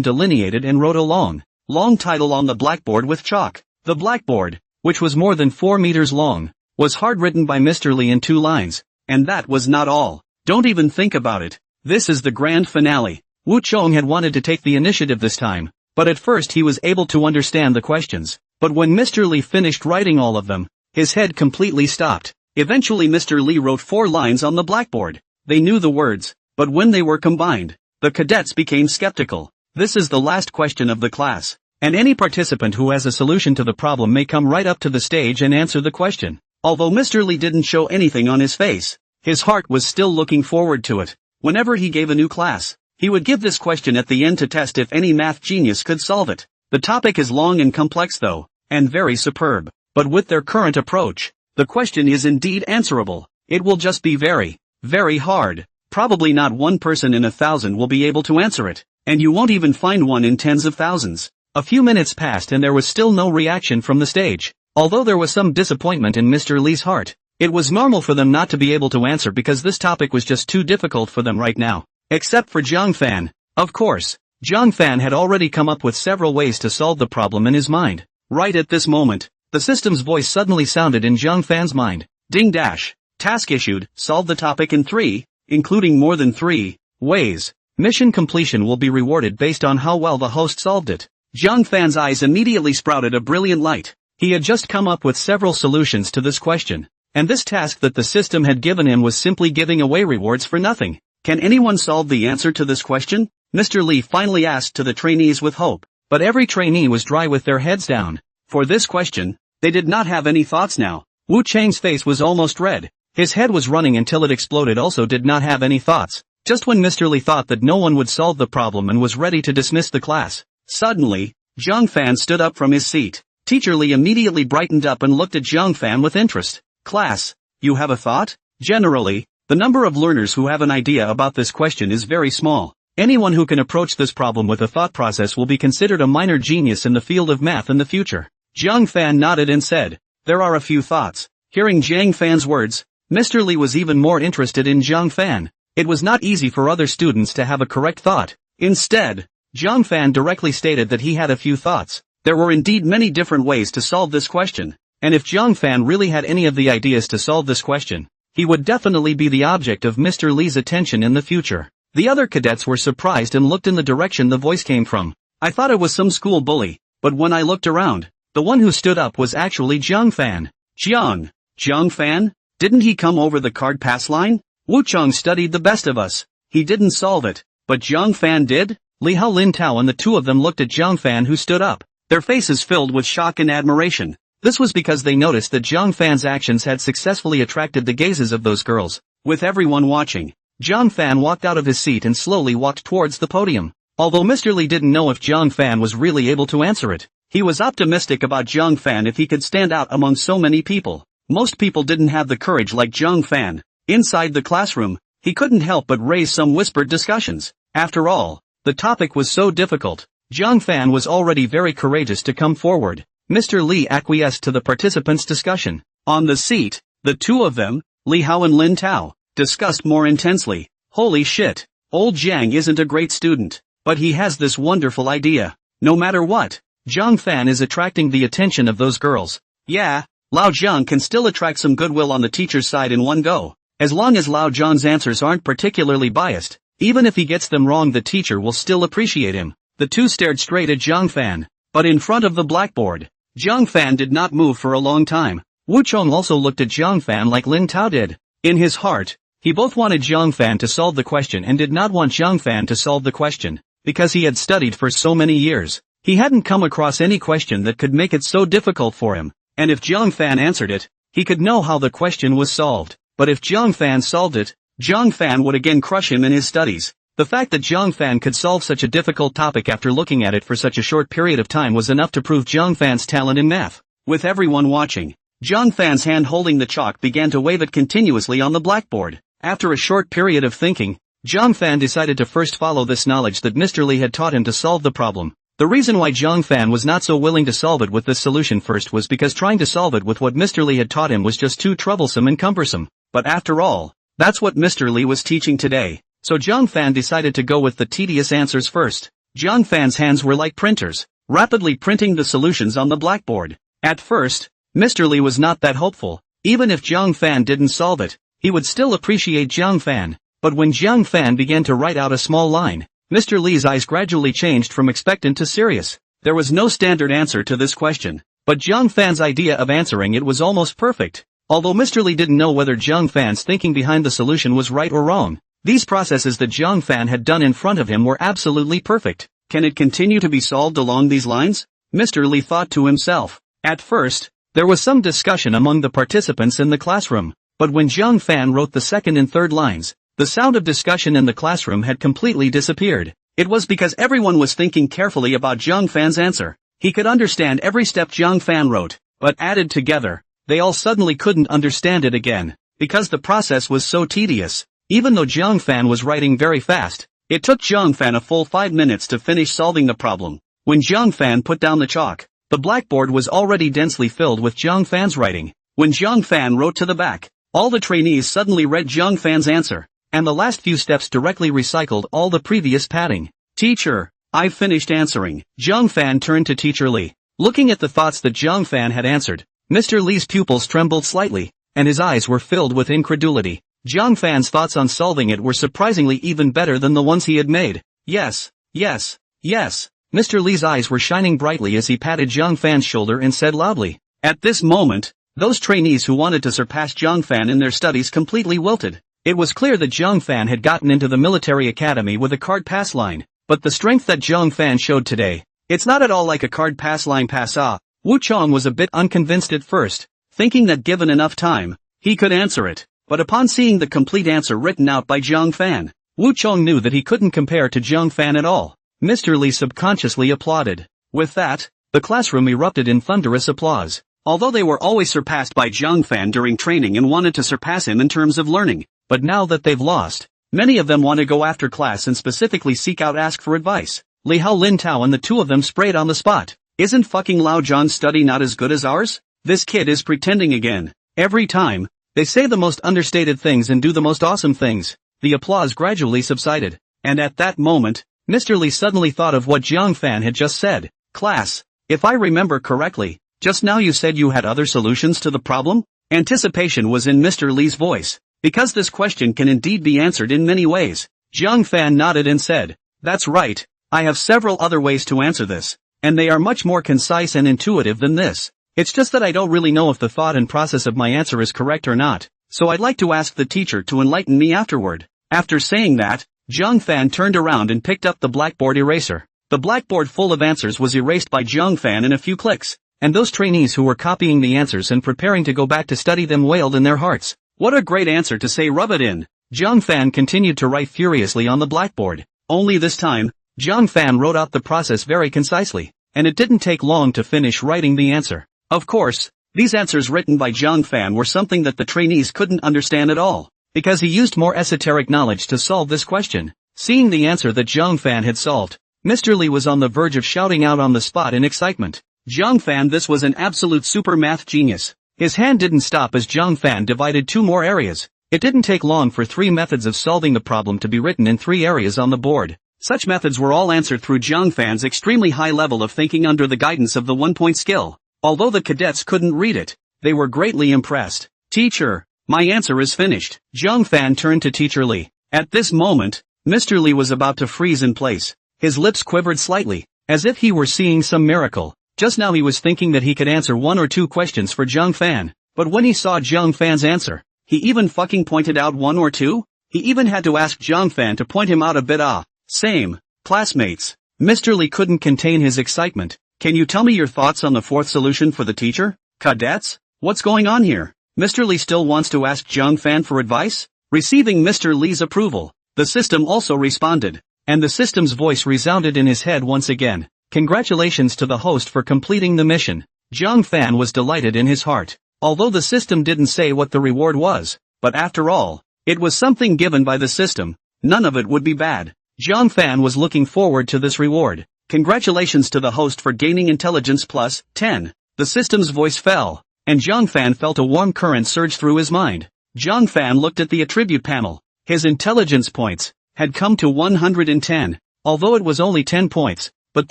delineated and wrote a long title on the blackboard with chalk. The blackboard, which was more than 4 meters long, was hard written by Mr. Li in 2 lines. And that was not all. Don't even think about it. This is the grand finale. Wu Chong had wanted to take the initiative this time, but at first he was able to understand the questions. But when Mr. Li finished writing all of them, his head completely stopped. Eventually Mr. Li wrote 4 lines on the blackboard. They knew the words, but when they were combined, the cadets became skeptical. This is the last question of the class, and any participant who has a solution to the problem may come right up to the stage and answer the question. Although Mr. Li didn't show anything on his face, his heart was still looking forward to it. Whenever he gave a new class, he would give this question at the end to test if any math genius could solve it. The topic is long and complex though, and very superb. But with their current approach, the question is indeed answerable. It will just be very, very hard. Probably not 1 person in 1,000 will be able to answer it, and you won't even find one in tens of thousands. A few minutes passed and there was still no reaction from the stage. Although there was some disappointment in Mr. Li's heart, it was normal for them not to be able to answer because this topic was just too difficult for them right now. Except for Jiang Fan. Of course, Jiang Fan had already come up with several ways to solve the problem in his mind. Right at this moment, the system's voice suddenly sounded in Jiang Fan's mind. Ding dash. Task issued, solve the topic in 3, including more than 3, ways. Mission completion will be rewarded based on how well the host solved it. Jiang Fan's eyes immediately sprouted a brilliant light. He had just come up with several solutions to this question, and this task that the system had given him was simply giving away rewards for nothing. Can anyone solve the answer to this question? Mr. Lee finally asked to the trainees with hope, but every trainee was dry with their heads down. For this question, they did not have any thoughts now. Wu Chang's face was almost red. His head was running until it exploded, also did not have any thoughts. Just when Mr. Lee thought that no one would solve the problem and was ready to dismiss the class, suddenly, Zhang Fan stood up from his seat. Teacher Lee immediately brightened up and looked at Zhang Fan with interest. Class, you have a thought? Generally, the number of learners who have an idea about this question is very small. Anyone who can approach this problem with a thought process will be considered a minor genius in the field of math in the future. Zhang Fan nodded and said, there are a few thoughts. Hearing Zhang Fan's words, Mr. Lee was even more interested in Zhang Fan. It was not easy for other students to have a correct thought. Instead, Zhang Fan directly stated that he had a few thoughts. There were indeed many different ways to solve this question, and if Zhang Fan really had any of the ideas to solve this question, he would definitely be the object of Mr. Lee's attention in the future. The other cadets were surprised and looked in the direction the voice came from. I thought it was some school bully, but when I looked around, the one who stood up was actually Zhang Fan. Zhang Fan? Didn't he come over the card pass line? Wu Chang studied the best of us. He didn't solve it, but Zhang Fan did? Li Hao, Lin Tao and the two of them looked at Zhang Fan, who stood up, their faces filled with shock and admiration. This was because they noticed that Zhang Fan's actions had successfully attracted the gazes of those girls. With everyone watching, Zhang Fan walked out of his seat and slowly walked towards the podium. Although Mr. Lee didn't know if Zhang Fan was really able to answer it, he was optimistic about Zhang Fan if he could stand out among so many people. Most people didn't have the courage like Zhang Fan. Inside the classroom, he couldn't help but raise some whispered discussions. After all, the topic was so difficult. Zhang Fan was already very courageous to come forward. Mr. Lee acquiesced to the participants' discussion. On the seat, the two of them, Li Hao and Lin Tao, discussed more intensely. Holy shit, old Zhang isn't a great student, but he has this wonderful idea. No matter what, Zhang Fan is attracting the attention of those girls. Yeah, Lao Zhang can still attract some goodwill on the teacher's side in one go. As long as Lao Zhang's answers aren't particularly biased, even if he gets them wrong, the teacher will still appreciate him. The two stared straight at Zhang Fan, but in front of the blackboard, Zhang Fan did not move for a long time. Wu Chong also looked at Zhang Fan like Lin Tao did. In his heart, he both wanted Zhang Fan to solve the question and did not want Zhang Fan to solve the question, because he had studied for so many years. He hadn't come across any question that could make it so difficult for him, and if Zhang Fan answered it, he could know how the question was solved. But if Zhang Fan solved it, Zhang Fan would again crush him in his studies. The fact that Zhang Fan could solve such a difficult topic after looking at it for such a short period of time was enough to prove Zhang Fan's talent in math. With everyone watching, Zhang Fan's hand holding the chalk began to wave it continuously on the blackboard. After a short period of thinking, Zhang Fan decided to first follow this knowledge that Mr. Lee had taught him to solve the problem. The reason why Zhang Fan was not so willing to solve it with this solution first was because trying to solve it with what Mr. Lee had taught him was just too troublesome and cumbersome. But after all, that's what Mr. Lee was teaching today. So Zhang Fan decided to go with the tedious answers first. Zhang Fan's hands were like printers, rapidly printing the solutions on the blackboard. At first, Mr. Lee was not that hopeful. Even if Zhang Fan didn't solve it, he would still appreciate Zhang Fan. But when Zhang Fan began to write out a small line, Mr. Lee's eyes gradually changed from expectant to serious. There was no standard answer to this question, but Zhang Fan's idea of answering it was almost perfect. Although Mr. Lee didn't know whether Zhang Fan's thinking behind the solution was right or wrong, these processes that Zhang Fan had done in front of him were absolutely perfect. Can it continue to be solved along these lines? Mr. Lee thought to himself. At first, there was some discussion among the participants in the classroom, but when Zhang Fan wrote the second and third lines, the sound of discussion in the classroom had completely disappeared. It was because everyone was thinking carefully about Zhang Fan's answer. He could understand every step Zhang Fan wrote, but added together, they all suddenly couldn't understand it again, because the process was so tedious. Even though Zhang Fan was writing very fast, it took Zhang Fan a full 5 minutes to finish solving the problem. When Zhang Fan put down the chalk, the blackboard was already densely filled with Zhang Fan's writing. When Zhang Fan wrote to the back, all the trainees suddenly read Zhang Fan's answer, and the last few steps directly recycled all the previous padding. Teacher, I've finished answering. Zhang Fan turned to Teacher Lee. Looking at the thoughts that Zhang Fan had answered, Mr. Lee's pupils trembled slightly, and his eyes were filled with incredulity. Zhang Fan's thoughts on solving it were surprisingly even better than the ones he had made. Yes, yes, yes. Mr. Lee's eyes were shining brightly as he patted Zhang Fan's shoulder and said loudly, At this moment, those trainees who wanted to surpass Zhang Fan in their studies completely wilted. It was clear that Zhang Fan had gotten into the military academy with a card pass line, but the strength that Zhang Fan showed today, it's not at all like a card pass line pass. Wu Chong was a bit unconvinced at first, thinking that given enough time, he could answer it, but upon seeing the complete answer written out by Zhang Fan, Wu Chong knew that he couldn't compare to Zhang Fan at all. Mr. Li subconsciously applauded. With that, the classroom erupted in thunderous applause. Although they were always surpassed by Zhang Fan during training and wanted to surpass him in terms of learning, but now that they've lost, many of them want to go after class and specifically ask for advice. Li Hao, Lin Tao and the two of them sprayed on the spot. Isn't fucking Lao John's study not as good as ours? This kid is pretending again. Every time, they say the most understated things and do the most awesome things. The applause gradually subsided, and at that moment, Mr. Li suddenly thought of what Zhang Fan had just said. Class, if I remember correctly, just now you said you had other solutions to the problem? Anticipation was in Mr. Li's voice, because this question can indeed be answered in many ways. Zhang Fan nodded and said, that's right, I have several other ways to answer this, and they are much more concise and intuitive than this. It's just that I don't really know if the thought and process of my answer is correct or not, so I'd like to ask the teacher to enlighten me afterward. After saying that, Zhang Fan turned around and picked up the blackboard eraser. The blackboard full of answers was erased by Zhang Fan in a few clicks, and those trainees who were copying the answers and preparing to go back to study them wailed in their hearts. What a great answer to say rub it in. Zhang Fan continued to write furiously on the blackboard. Only this time, Zhang Fan wrote out the process very concisely, and it didn't take long to finish writing the answer. Of course, these answers written by Zhang Fan were something that the trainees couldn't understand at all, because he used more esoteric knowledge to solve this question. Seeing the answer that Zhang Fan had solved, Mr. Li was on the verge of shouting out on the spot in excitement. Zhang Fan, this was an absolute super math genius. His hand didn't stop as Zhang Fan divided two more areas. It didn't take long for three methods of solving the problem to be written in three areas on the board. Such methods were all answered through Zhang Fan's extremely high level of thinking under the guidance of the 1-point skill. Although the cadets couldn't read it, they were greatly impressed. Teacher, my answer is finished. Zhang Fan turned to Teacher Li. At this moment, Mr. Li was about to freeze in place. His lips quivered slightly, as if he were seeing some miracle. Just now he was thinking that he could answer one or two questions for Zhang Fan, but when he saw Zhang Fan's answer, he even fucking pointed out one or two? He even had to ask Zhang Fan to point him out a bit. Same. Classmates. Mr. Li couldn't contain his excitement. Can you tell me your thoughts on the fourth solution for the teacher? Cadets? What's going on here? Mr. Li still wants to ask Zhang Fan for advice? Receiving Mr. Li's approval, the system also responded, and the system's voice resounded in his head once again. Congratulations to the host for completing the mission. Zhang Fan was delighted in his heart, although the system didn't say what the reward was, but after all, it was something given by the system. None of it would be bad. Zhang Fan was looking forward to this reward. Congratulations to the host for gaining intelligence plus 10. The system's voice fell, and Zhang Fan felt a warm current surge through his mind. Zhang Fan looked at the attribute panel. His intelligence points had come to 110, although it was only 10 points, but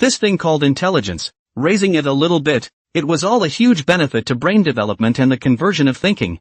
this thing called intelligence, raising it a little bit, it was all a huge benefit to brain development and the conversion of thinking.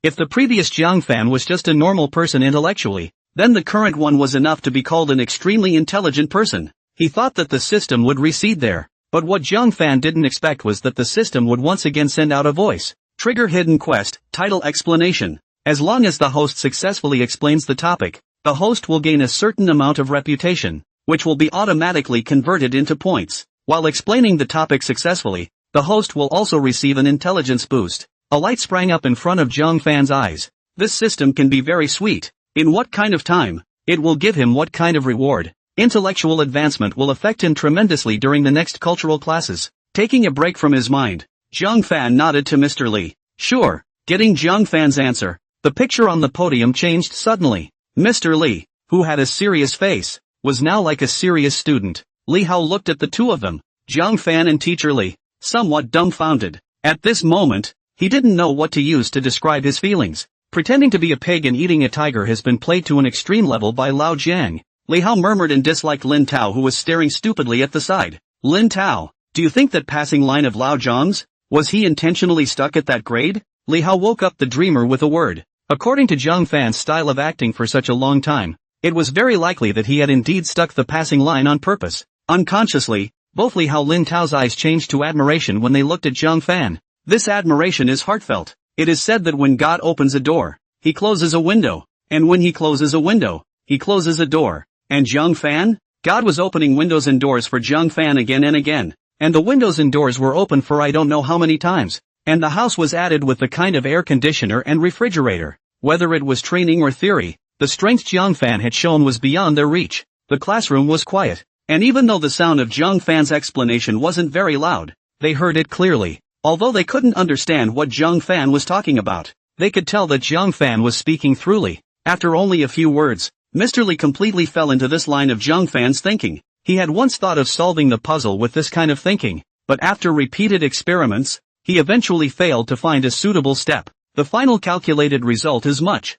If the previous Zhang Fan was just a normal person intellectually, then the current one was enough to be called an extremely intelligent person. He thought that the system would recede there, but what Zhang Fan didn't expect was that the system would once again send out a voice. Trigger hidden quest, title explanation. As long as the host successfully explains the topic, the host will gain a certain amount of reputation, which will be automatically converted into points. While explaining the topic successfully, the host will also receive an intelligence boost. A light sprang up in front of Zhang Fan's eyes. This system can be very sweet. In what kind of time? It will give him what kind of reward? Intellectual advancement will affect him tremendously during the next cultural classes. Taking a break from his mind, Zhang Fan nodded to Mr. Li. Sure. Getting Zhang Fan's answer, the picture on the podium changed suddenly. Mr. Li, who had a serious face, was now like a serious student. Li Hao looked at the two of them, Zhang Fan and Teacher Li, somewhat dumbfounded. At this moment, he didn't know what to use to describe his feelings. Pretending to be a pig and eating a tiger has been played to an extreme level by Lao Jiang. Li Hao murmured and disliked Lin Tao, who was staring stupidly at the side. Lin Tao, do you think that passing line of Lao Zhang's? Was he intentionally stuck at that grade? Li Hao woke up the dreamer with a word. According to Zhang Fan's style of acting for such a long time, it was very likely that he had indeed stuck the passing line on purpose. Unconsciously, both Li Hao and Lin Tao's eyes changed to admiration when they looked at Zhang Fan. This admiration is heartfelt. It is said that when God opens a door, he closes a window, and when he closes a window, he closes a door. And Zhang Fan? God was opening windows and doors for Zhang Fan again and again, and the windows and doors were open for I don't know how many times, and the house was added with the kind of air conditioner and refrigerator. Whether it was training or theory, the strength Zhang Fan had shown was beyond their reach. The classroom was quiet, and even though the sound of Zhang Fan's explanation wasn't very loud, they heard it clearly. Although they couldn't understand what Zhang Fan was talking about, they could tell that Zhang Fan was speaking throughly. After only a few words, Mr. Li completely fell into this line of Zhang Fan's thinking. He had once thought of solving the puzzle with this kind of thinking, but after repeated experiments, he eventually failed to find a suitable step. The final calculated result is much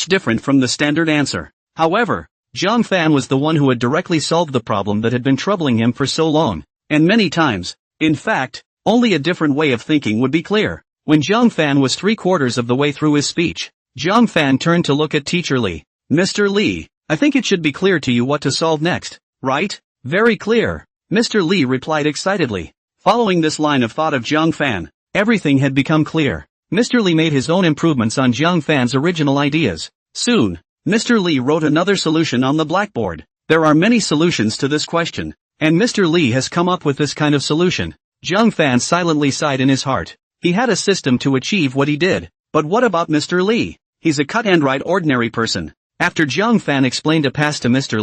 different from the standard answer. However, Zhang Fan was the one who had directly solved the problem that had been troubling him for so long, and many times. In fact, only a different way of thinking would be clear. When Zhang Fan was 3/4 of the way through his speech, Zhang Fan turned to look at Teacher Li. Mr. Li, I think it should be clear to you what to solve next, right? Very clear. Mr. Li replied excitedly. Following this line of thought of Zhang Fan, everything had become clear. Mr. Li made his own improvements on Zhang Fan's original ideas. Soon, Mr. Li wrote another solution on the blackboard. There are many solutions to this question, and Mr. Li has come up with this kind of solution. Zhang Fan silently sighed in his heart. He had a system to achieve what he did. But what about Mr. Li? He's a cut-and-dried ordinary person. After Zhang Fan explained a past to Mr.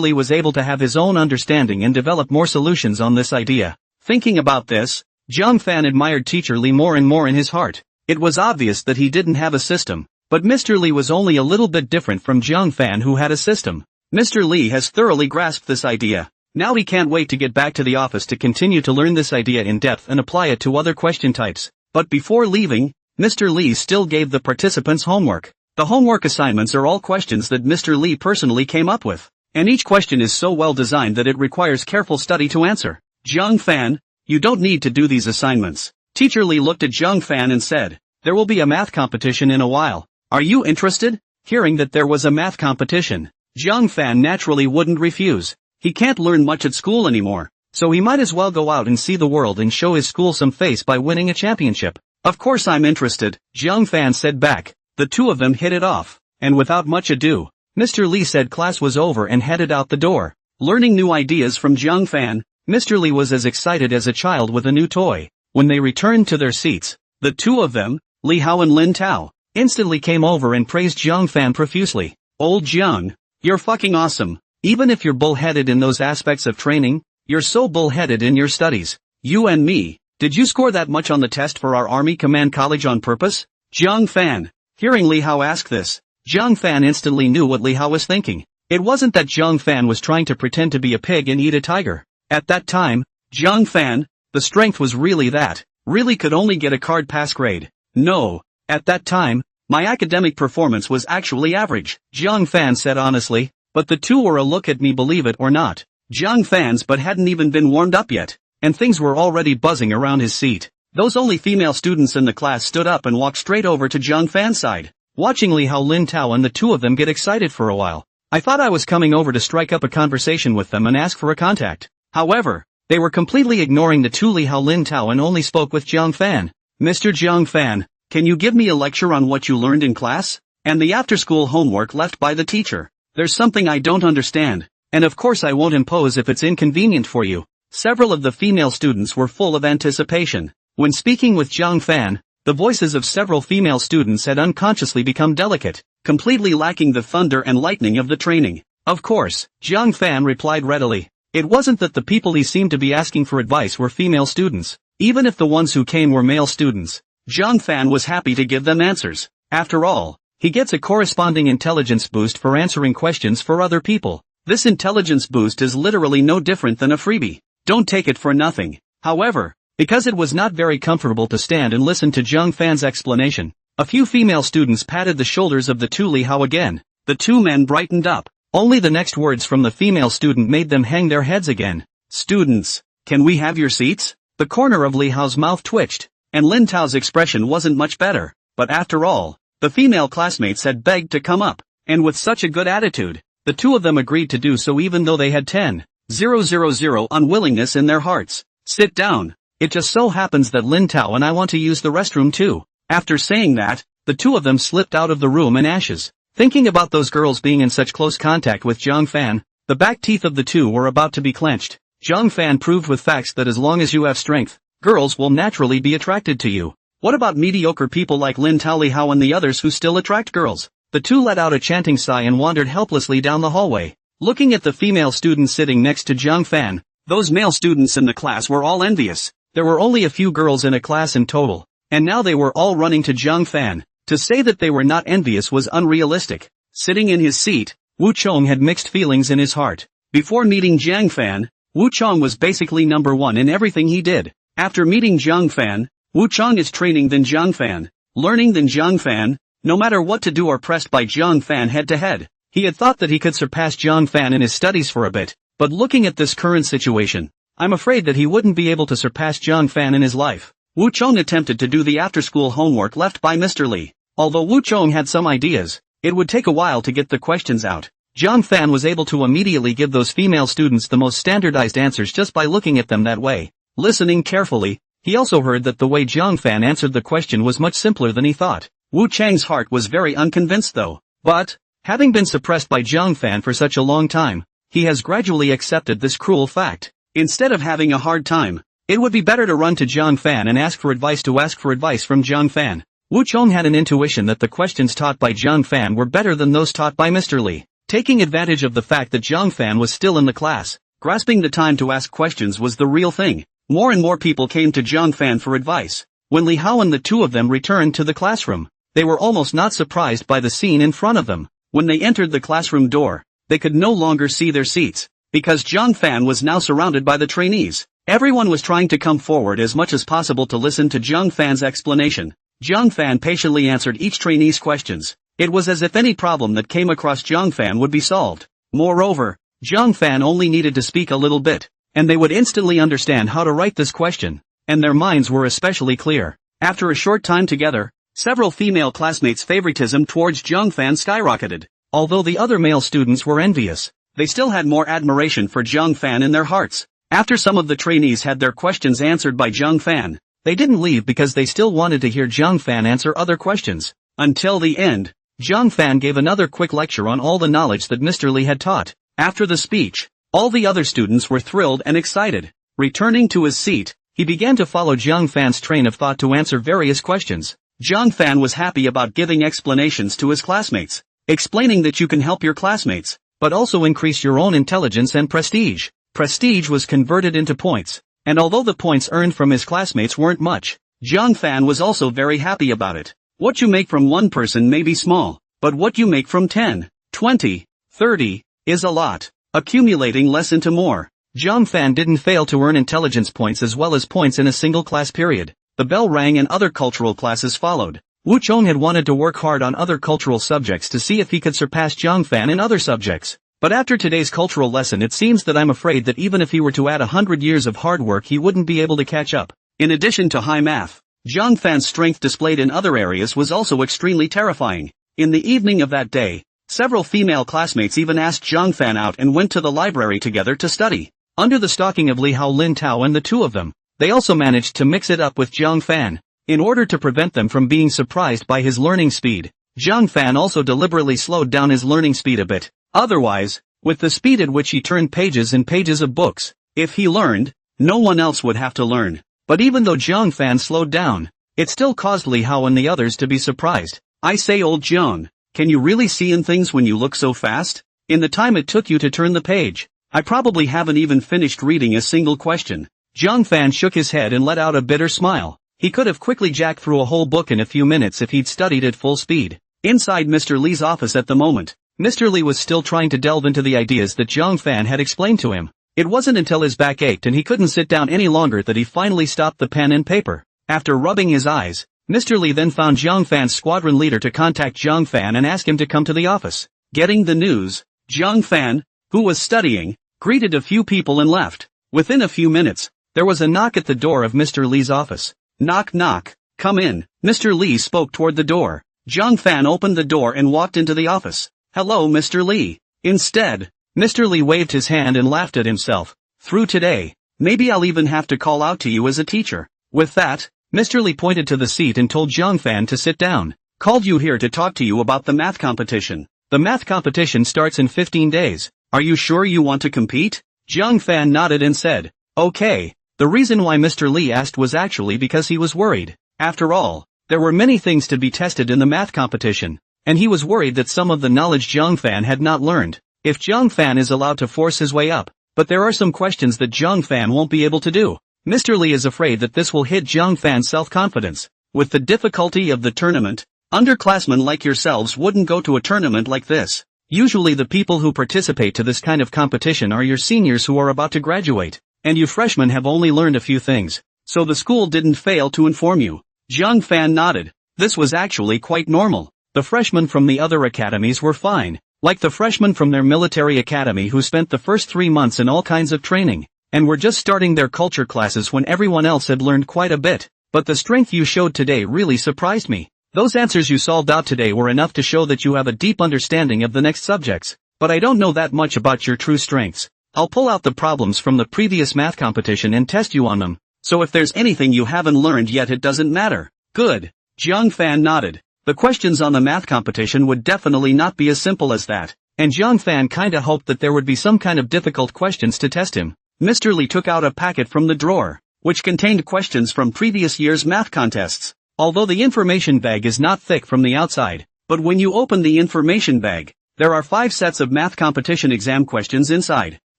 Li was able to have his own understanding and develop more solutions on this idea. Thinking about this, Zhang Fan admired Teacher Li more and more in his heart. It was obvious that he didn't have a system, but Mr. Li was only a little bit different from Zhang Fan who had a system. Mr. Li has thoroughly grasped this idea. Now he can't wait to get back to the office to continue to learn this idea in depth and apply it to other question types. But before leaving, Mr. Li still gave the participants homework. The homework assignments are all questions that Mr. Li personally came up with, and each question is so well designed that it requires careful study to answer. Zhang Fan, you don't need to do these assignments. Teacher Li looked at Zhang Fan and said, there will be a math competition in a while. Are you interested? Hearing that there was a math competition, Zhang Fan naturally wouldn't refuse. He can't learn much at school anymore, so he might as well go out and see the world and show his school some face by winning a championship. Of course I'm interested, Zhang Fan said back. The two of them hit it off, and without much ado, Mr. Li said class was over and headed out the door. Learning new ideas from Zhang Fan, Mr. Li was as excited as a child with a new toy. When they returned to their seats, the two of them, Li Hao and Lin Tao, instantly came over and praised Zhang Fan profusely. Old Zhang, you're fucking awesome. Even if you're bullheaded in those aspects of training, you're so bullheaded in your studies. You and me, did you score that much on the test for our Army Command College on purpose? Zhang Fan. Hearing Li Hao ask this, Zhang Fan instantly knew what Li Hao was thinking. It wasn't that Zhang Fan was trying to pretend to be a pig and eat a tiger. At that time, Zhang Fan, the strength was really that, really could only get a card pass grade. No, at that time, my academic performance was actually average, Zhang Fan said honestly. But the two were a look at me, believe it or not. Zhang Fan's butt hadn't even been warmed up yet, and things were already buzzing around his seat. Those only female students in the class stood up and walked straight over to Zhang Fan's side. Watching Li Hao, Lin Tao and the two of them get excited for a while, I thought I was coming over to strike up a conversation with them and ask for a contact. However, they were completely ignoring the two Li Hao, Lin Tao and only spoke with Zhang Fan. Mr. Zhang Fan, can you give me a lecture on what you learned in class? And the after-school homework left by the teacher. There's something I don't understand, and of course I won't impose if it's inconvenient for you. Several of the female students were full of anticipation. When speaking with Zhang Fan, the voices of several female students had unconsciously become delicate, completely lacking the thunder and lightning of the training. Of course, Zhang Fan replied readily. It wasn't that the people he seemed to be asking for advice were female students. Even if the ones who came were male students, Zhang Fan was happy to give them answers. After all, he gets a corresponding intelligence boost for answering questions for other people. This intelligence boost is literally no different than a freebie. Don't take it for nothing. However, because it was not very comfortable to stand and listen to Zhang Fan's explanation, a few female students patted the shoulders of the two Li Hao again. The two men brightened up. Only the next words from the female student made them hang their heads again. Students, can we have your seats? The corner of Li Hao's mouth twitched, and Lin Tao's expression wasn't much better. But after all, the female classmates had begged to come up, and with such a good attitude, the two of them agreed to do so even though they had 10,000 unwillingness in their hearts. Sit down. It just so happens that Lin Tao and I want to use the restroom too." After saying that, the two of them slipped out of the room in ashes. Thinking about those girls being in such close contact with Zhang Fan, the back teeth of the two were about to be clenched. Zhang Fan proved with facts that as long as you have strength, girls will naturally be attracted to you. What about mediocre people like Lin Tao, Li Hao and the others who still attract girls? The two let out a chanting sigh and wandered helplessly down the hallway. Looking at the female students sitting next to Zhang Fan, those male students in the class were all envious. There were only a few girls in a class in total, and now they were all running to Zhang Fan. To say that they were not envious was unrealistic. Sitting in his seat, Wu Chong had mixed feelings in his heart. Before meeting Zhang Fan, Wu Chong was basically number one in everything he did. After meeting Zhang Fan, Wu Chong is training than Zhang Fan, learning than Zhang Fan. No matter what to do or pressed by Zhang Fan head to head. He had thought that he could surpass Zhang Fan in his studies for a bit, but looking at this current situation, I'm afraid that he wouldn't be able to surpass Zhang Fan in his life. Wu Chong attempted to do the after-school homework left by Mr. Li. Although Wu Chong had some ideas, it would take a while to get the questions out. Zhang Fan was able to immediately give those female students the most standardized answers just by looking at them that way. Listening carefully, he also heard that the way Zhang Fan answered the question was much simpler than he thought. Wu Chang's heart was very unconvinced though. But, having been suppressed by Zhang Fan for such a long time, he has gradually accepted this cruel fact. Instead of having a hard time, it would be better to run to Zhang Fan and ask for advice from Zhang Fan. Wu Chong had an intuition that the questions taught by Zhang Fan were better than those taught by Mr. Li. Taking advantage of the fact that Zhang Fan was still in the class, grasping the time to ask questions was the real thing. More and more people came to Zhang Fan for advice. When Li Hao and the two of them returned to the classroom, they were almost not surprised by the scene in front of them. When they entered the classroom door, they could no longer see their seats, because Zhang Fan was now surrounded by the trainees. Everyone was trying to come forward as much as possible to listen to Zhang Fan's explanation. Zhang Fan patiently answered each trainee's questions. It was as if any problem that came across Zhang Fan would be solved. Moreover, Zhang Fan only needed to speak a little bit, and they would instantly understand how to write this question, and their minds were especially clear. After a short time together, several female classmates' favoritism towards Zhang Fan skyrocketed. Although the other male students were envious, they still had more admiration for Zhang Fan in their hearts. After some of the trainees had their questions answered by Zhang Fan, they didn't leave because they still wanted to hear Zhang Fan answer other questions. Until the end, Zhang Fan gave another quick lecture on all the knowledge that Mr. Li had taught. After the speech, all the other students were thrilled and excited. Returning to his seat, he began to follow Zhang Fan's train of thought to answer various questions. Zhang Fan was happy about giving explanations to his classmates, explaining that you can help your classmates, but also increase your own intelligence and prestige. Prestige was converted into points, and although the points earned from his classmates weren't much, Zhang Fan was also very happy about it. What you make from one person may be small, but what you make from 10, 20, 30, is a lot, accumulating less into more. Zhang Fan didn't fail to earn intelligence points as well as points in a single class period. The bell rang and other cultural classes followed. Wu Chong had wanted to work hard on other cultural subjects to see if he could surpass Zhang Fan in other subjects. But after today's cultural lesson it seems that I'm afraid that even if he were to add 100 years of hard work he wouldn't be able to catch up. In addition to high math, Zhang Fan's strength displayed in other areas was also extremely terrifying. In the evening of that day, several female classmates even asked Zhang Fan out and went to the library together to study. Under the stalking of Li Hao, Lin Tao and the two of them, they also managed to mix it up with Zhang Fan. In order to prevent them from being surprised by his learning speed, Zhang Fan also deliberately slowed down his learning speed a bit. Otherwise, with the speed at which he turned pages and pages of books, if he learned, no one else would have to learn. But even though Zhang Fan slowed down, it still caused Li Hao and the others to be surprised. I say, old Zhang, can you really see in things when you look so fast? In the time it took you to turn the page, I probably haven't even finished reading a single question. Zhang Fan shook his head and let out a bitter smile. He could have quickly jacked through a whole book in a few minutes if he'd studied at full speed. Inside Mr. Li's office at the moment, Mr. Li was still trying to delve into the ideas that Zhang Fan had explained to him. It wasn't until his back ached and he couldn't sit down any longer that he finally stopped the pen and paper. After rubbing his eyes, Mr. Li then found Zhang Fan's squadron leader to contact Zhang Fan and ask him to come to the office. Getting the news, Zhang Fan, who was studying, greeted a few people and left. Within a few minutes, there was a knock at the door of Mr. Li's office. Knock knock, come in. Mr. Li spoke toward the door. Zhang Fan opened the door and walked into the office. Hello Mr. Li. Instead, Mr. Li waved his hand and laughed at himself. Through today, Maybe I'll even have to call out to you as a teacher. With that, Mr. Lee pointed to the seat and told Zhang Fan to sit down. Called you here to talk to you about the math competition. The math competition starts in 15 days. Are you sure you want to compete? Zhang Fan nodded and said, okay. The reason why Mr. Lee asked was actually because he was worried. After all, there were many things to be tested in the math competition, and he was worried that some of the knowledge Zhang Fan had not learned. If Zhang Fan is allowed to force his way up, but there are some questions that Zhang Fan won't be able to do. Mr. Lee is afraid that this will hit Zhang Fan's self-confidence. With the difficulty of the tournament, underclassmen like yourselves wouldn't go to a tournament like this. Usually the people who participate to this kind of competition are your seniors who are about to graduate, and you freshmen have only learned a few things, so the school didn't fail to inform you. Zhang Fan nodded. This was actually quite normal. The freshmen from the other academies were fine, like the freshmen from their military academy who spent the first 3 months in all kinds of training, and were just starting their culture classes when everyone else had learned quite a bit. But the strength you showed today really surprised me. Those answers you solved out today were enough to show that you have a deep understanding of the next subjects, but I don't know that much about your true strengths. I'll pull out the problems from the previous math competition and test you on them, so if there's anything you haven't learned yet it doesn't matter. Good. Zhang Fan nodded. The questions on the math competition would definitely not be as simple as that, and Zhang Fan kinda hoped that there would be some kind of difficult questions to test him. Mr. Lee took out a packet from the drawer, which contained questions from previous year's math contests. Although the information bag is not thick from the outside, but when you open the information bag, there are 5 sets of math competition exam questions inside.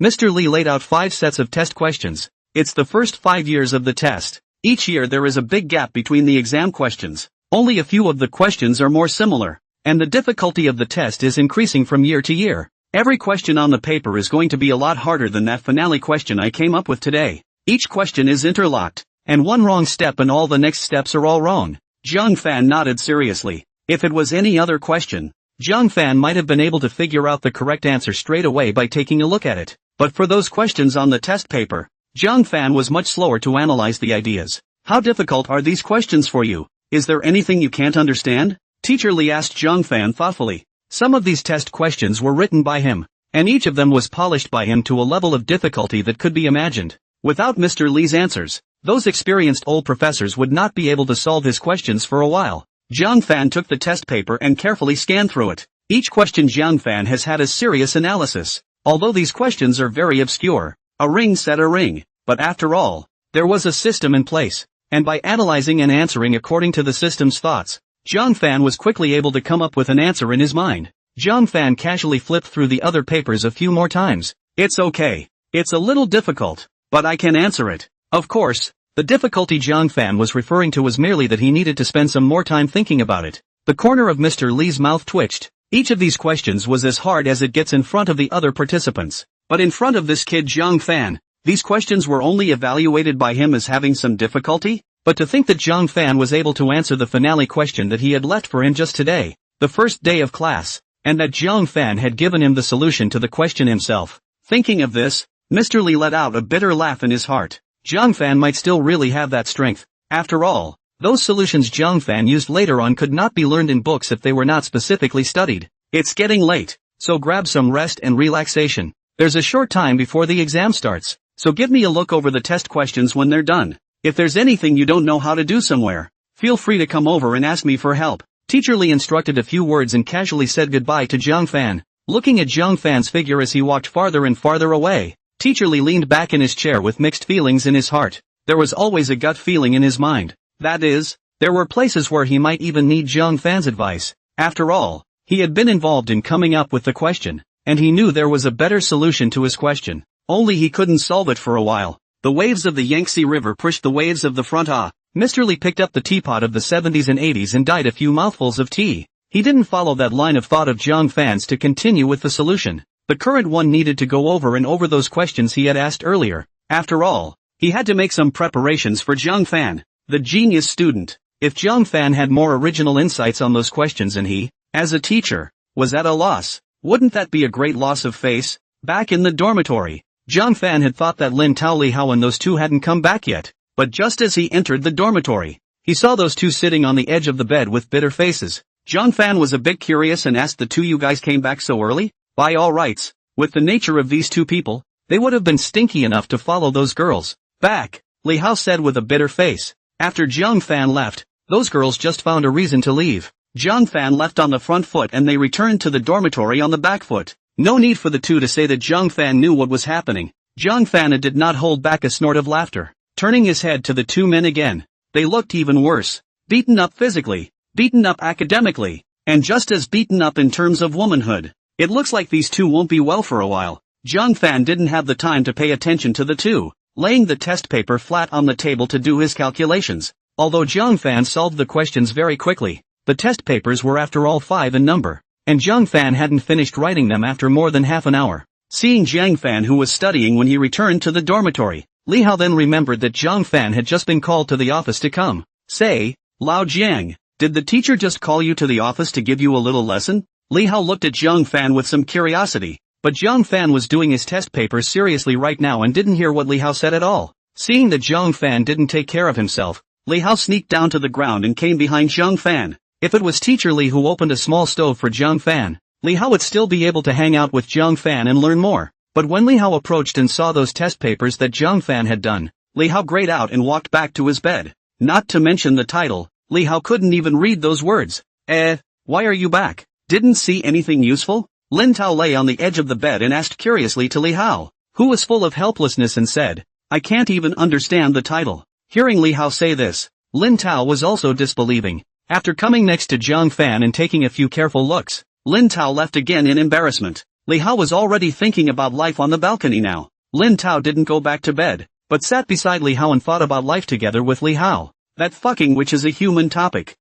Mr. Lee laid out 5 sets of test questions. It's the first 5 years of the test. Each year there is a big gap between the exam questions. Only a few of the questions are more similar, and the difficulty of the test is increasing from year to year. Every question on the paper is going to be a lot harder than that finale question I came up with today. Each question is interlocked, and one wrong step and all the next steps are all wrong. Zhang Fan nodded seriously. If it was any other question, Zhang Fan might have been able to figure out the correct answer straight away by taking a look at it. But for those questions on the test paper, Zhang Fan was much slower to analyze the ideas. How difficult are these questions for you? Is there anything you can't understand? Teacher Lee asked Zhang Fan thoughtfully. Some of these test questions were written by him, and each of them was polished by him to a level of difficulty that could be imagined. Without Mr. Lee's answers, those experienced old professors would not be able to solve his questions for a while. Zhang Fan took the test paper and carefully scanned through it. Each question Zhang Fan has had a serious analysis. Although these questions are very obscure, a ring said a ring, but after all, there was a system in place, and by analyzing and answering according to the system's thoughts, Zhang Fan was quickly able to come up with an answer in his mind. Zhang Fan casually flipped through the other papers a few more times. It's okay. It's a little difficult, but I can answer it. Of course, the difficulty Zhang Fan was referring to was merely that he needed to spend some more time thinking about it. The corner of Mr. Lee's mouth twitched. Each of these questions was as hard as it gets in front of the other participants. But in front of this kid Zhang Fan, these questions were only evaluated by him as having some difficulty? But to think that Zhang Fan was able to answer the finale question that he had left for him just today, the first day of class, and that Zhang Fan had given him the solution to the question himself. Thinking of this, Mr. Lee let out a bitter laugh in his heart. Zhang Fan might still really have that strength. After all, those solutions Zhang Fan used later on could not be learned in books if they were not specifically studied. It's getting late, so grab some rest and relaxation. There's a short time before the exam starts, so give me a look over the test questions when they're done. If there's anything you don't know how to do somewhere, feel free to come over and ask me for help. Teacher Lee instructed a few words and casually said goodbye to Zhang Fan. Looking at Zhang Fan's figure as he walked farther and farther away, Teacher Lee leaned back in his chair with mixed feelings in his heart. There was always a gut feeling in his mind. That is, there were places where he might even need Zhang Fan's advice. After all, he had been involved in coming up with the question, and he knew there was a better solution to his question. Only he couldn't solve it for a while. The waves of the Yangtze River pushed the waves of the front. Mr. Lee picked up the teapot of the 70s and 80s and died a few mouthfuls of tea. He didn't follow that line of thought of Zhang Fan's to continue with the solution. The current one needed to go over and over those questions he had asked earlier. After all, he had to make some preparations for Zhang Fan, the genius student. If Zhang Fan had more original insights on those questions and he, as a teacher, was at a loss, wouldn't that be a great loss of face? Back in the dormitory, Zhang Fan had thought that Lin Taolihao and those two hadn't come back yet, but just as he entered the dormitory, he saw those two sitting on the edge of the bed with bitter faces. Zhang Fan was a bit curious and asked, the two you guys came back so early? By all rights, with the nature of these two people, They would have been stinky enough to follow those girls back, Li Hao said with a bitter face. After Zhang Fan left, those girls just found a reason to leave. Zhang Fan left on the front foot and they returned to the dormitory on the back foot. No need for the two to say that Zhang Fan knew what was happening. Zhang Fan did not hold back a snort of laughter. Turning his head to the two men again, they looked even worse. Beaten up physically, beaten up academically, and just as beaten up in terms of womanhood. It looks like these two won't be well for a while. Zhang Fan didn't have the time to pay attention to the two, laying the test paper flat on the table to do his calculations. Although Zhang Fan solved the questions very quickly, the test papers were after all 5 in number, and Zhang Fan hadn't finished writing them after more than half an hour. Seeing Zhang Fan, who was studying when he returned to the dormitory, Li Hao then remembered that Zhang Fan had just been called to the office to come. Say, Lao Jiang, did the teacher just call you to the office to give you a little lesson? Li Hao looked at Zhang Fan with some curiosity, but Zhang Fan was doing his test papers seriously right now and didn't hear what Li Hao said at all. Seeing that Zhang Fan didn't take care of himself, Li Hao sneaked down to the ground and came behind Zhang Fan. If it was Teacher Li who opened a small stove for Zhang Fan, Li Hao would still be able to hang out with Zhang Fan and learn more. But when Li Hao approached and saw those test papers that Zhang Fan had done, Li Hao grayed out and walked back to his bed. Not to mention the title, Li Hao couldn't even read those words. Why are you back? Didn't see anything useful? Lin Tao lay on the edge of the bed and asked curiously to Li Hao, who was full of helplessness, and said, I can't even understand the title. Hearing Li Hao say this, Lin Tao was also disbelieving. After coming next to Zhang Fan and taking a few careful looks, Lin Tao left again in embarrassment. Li Hao was already thinking about life on the balcony now. Lin Tao didn't go back to bed, but sat beside Li Hao and thought about life together with Li Hao. That fucking which is a human topic.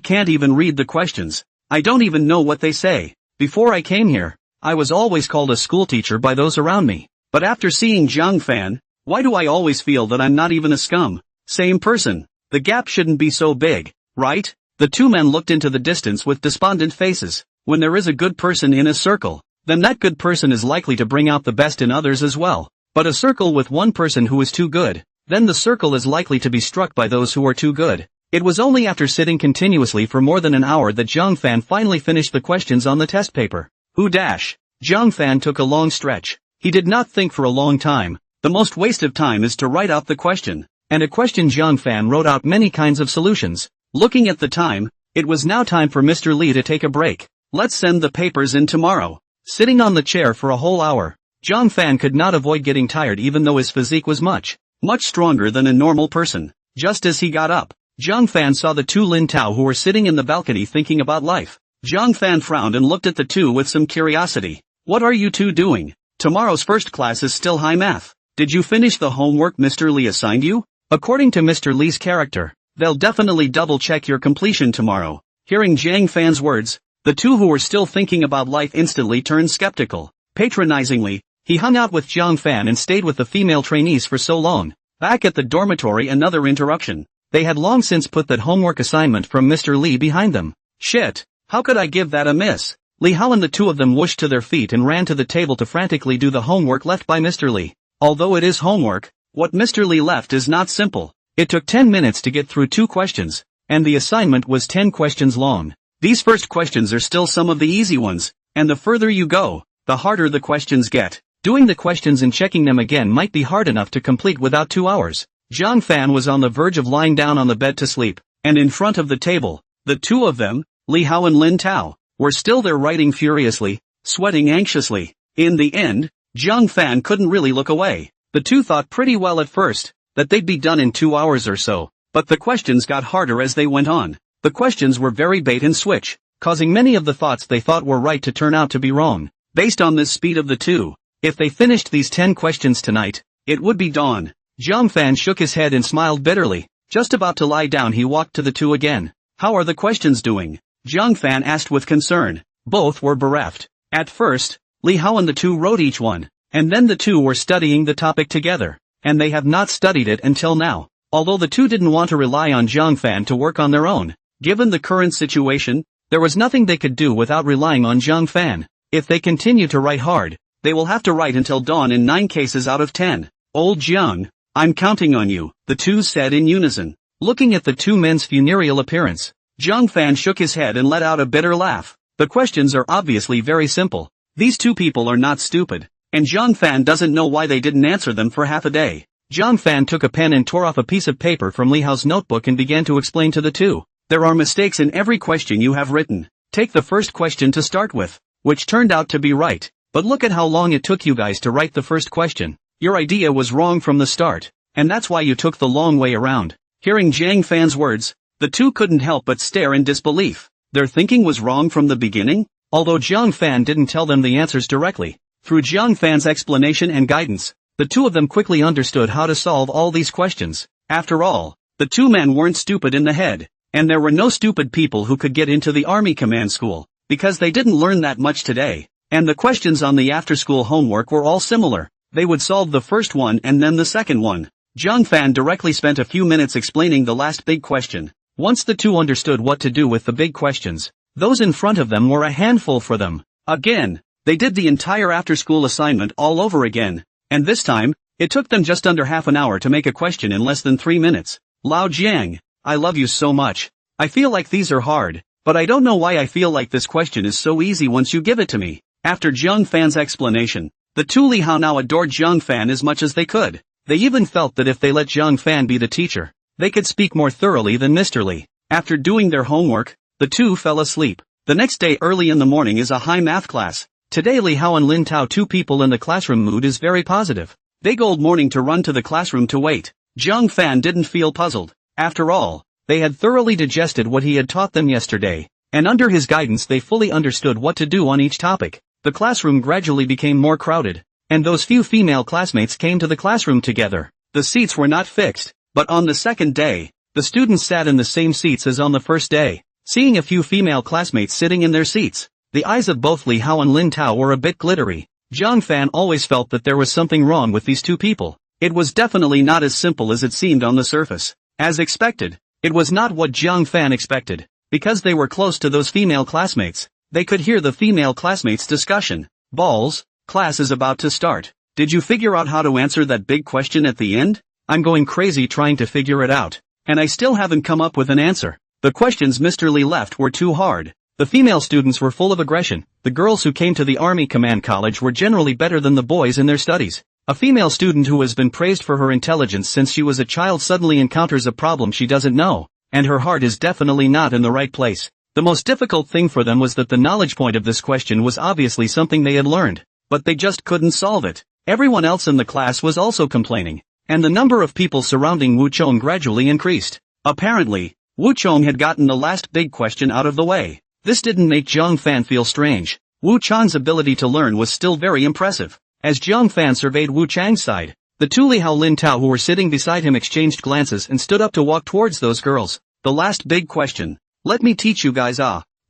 Can't even read the questions. I don't even know what they say. Before I came here, I was always called a schoolteacher by those around me. But after seeing Zhang Fan, why do I always feel that I'm not even a scum? Same person. The gap shouldn't be so big, right? The two men looked into the distance with despondent faces. When there is a good person in a circle, then that good person is likely to bring out the best in others as well. But a circle with one person who is too good, then the circle is likely to be struck by those who are too good. It was only after sitting continuously for more than an hour that Zhang Fan finally finished the questions on the test paper. Zhang Fan took a long stretch. He did not think for a long time. The most waste of time is to write out the question. And a question. Zhang Fan wrote out many kinds of solutions. Looking at the time, it was now time for Mr. Li to take a break. Let's send the papers in tomorrow. Sitting on the chair for a whole hour, Zhang Fan could not avoid getting tired even though his physique was much stronger than a normal person. Just as he got up, Zhang Fan saw the two Lin Tao who were sitting in the balcony thinking about life. Zhang Fan frowned and looked at the two with some curiosity. What are you two doing? Tomorrow's first class is still high math. Did you finish the homework Mr. Li assigned you? According to Mr. Li's character, they'll definitely double-check your completion tomorrow. Hearing Zhang Fan's words, the two who were still thinking about life instantly turned skeptical. Patronizingly, he hung out with Zhang Fan and stayed with the female trainees for so long. Back at the dormitory, another interruption. They had long since put that homework assignment from Mr. Li behind them. Shit, how could I give that a miss? Li Hao and the two of them whooshed to their feet and ran to the table to frantically do the homework left by Mr. Li. Although it is homework, what Mr. Li left is not simple. It took 10 minutes to get through 2 questions, and the assignment was 10 questions long. These first questions are still some of the easy ones, and the further you go, the harder the questions get. Doing the questions and checking them again might be hard enough to complete without 2 hours. Zhang Fan was on the verge of lying down on the bed to sleep, and in front of the table, the two of them, Li Hao and Lin Tao, were still there writing furiously, sweating anxiously. In the end, Zhang Fan couldn't really look away. The two thought pretty well at first, that they'd be done in 2 hours or so, but the questions got harder as they went on. The questions were very bait and switch, causing many of the thoughts they thought were right to turn out to be wrong. Based on this speed of the two, if they finished these 10 questions tonight, it would be dawn. Zhang Fan shook his head and smiled bitterly. Just about to lie down, he walked to the two again. How are the questions doing? Zhang Fan asked with concern. Both were bereft. At first, Li Hao and the two wrote each one, and then the two were studying the topic together, and they have not studied it until now. Although the two didn't want to rely on Zhang Fan to work on their own, given the current situation, there was nothing they could do without relying on Zhang Fan. If they continue to write hard, they will have to write until dawn in 9 cases out of 10. Old Jiang, I'm counting on you, the two said in unison. Looking at the two men's funereal appearance, Zhang Fan shook his head and let out a bitter laugh. The questions are obviously very simple. These two people are not stupid. and Zhang Fan doesn't know why they didn't answer them for half a day. Zhang Fan took a pen and tore off a piece of paper from Li Hao's notebook and began to explain to the two. There are mistakes in every question you have written. Take the first question to start with, which turned out to be right. But look at how long it took you guys to write the first question. Your idea was wrong from the start, and that's why you took the long way around. Hearing Zhang Fan's words, the two couldn't help but stare in disbelief. Their thinking was wrong from the beginning? Although Zhang Fan didn't tell them the answers directly, through Zhang Fan's explanation and guidance, the two of them quickly understood how to solve all these questions. After all, the two men weren't stupid in the head, and there were no stupid people who could get into the Army Command School, because they didn't learn that much today, and the questions on the after-school homework were all similar. They would solve the first one and then the second one. Zhang Fan directly spent a few minutes explaining the last big question. Once the two understood what to do with the big questions, those in front of them were a handful for them. Again, they did the entire after-school assignment all over again. And this time, it took them just under half an hour to make a question in less than 3 minutes. Lao Jiang, I love you so much. I feel like these are hard, but I don't know why I feel like this question is so easy once you give it to me. After Zhang Fan's explanation, the two Li Hao now adored Zhang Fan as much as they could. They even felt that if they let Zhang Fan be the teacher, they could speak more thoroughly than Mr. Li. After doing their homework, the two fell asleep. The next day early in the morning is a high math class. Today Li Hao and Lin Tao, two people in the classroom, mood is very positive. They go morning to run to the classroom to wait. Zhang Fan didn't feel puzzled. After all, they had thoroughly digested what he had taught them yesterday, and under his guidance they fully understood what to do on each topic. The classroom gradually became more crowded, and those few female classmates came to the classroom together. The seats were not fixed, but on the second day, the students sat in the same seats as on the first day. Seeing a few female classmates sitting in their seats, the eyes of both Li Hao and Lin Tao were a bit glittery. Zhang Fan always felt that there was something wrong with these two people. It was definitely not as simple as it seemed on the surface. As expected, it was not what Zhang Fan expected. Because they were close to those female classmates, they could hear the female classmates' discussion. Balls, class is about to start. Did you figure out how to answer that big question at the end? I'm going crazy trying to figure it out, and I still haven't come up with an answer. The questions Mr. Li left were too hard. The female students were full of aggression. The girls who came to the Army Command College were generally better than the boys in their studies. A female student who has been praised for her intelligence since she was a child suddenly encounters a problem she doesn't know, and her heart is definitely not in the right place. The most difficult thing for them was that the knowledge point of this question was obviously something they had learned, but they just couldn't solve it. Everyone else in the class was also complaining, and the number of people surrounding Wu Chong gradually increased. Apparently, Wu Chong had gotten the last big question out of the way. This didn't make Zhang Fan feel strange. Wu Chang's ability to learn was still very impressive. As Zhang Fan surveyed Wu Chang's side, the two Li Hao Lin Tao who were sitting beside him exchanged glances and stood up to walk towards those girls. The last big question. Let me teach you guys.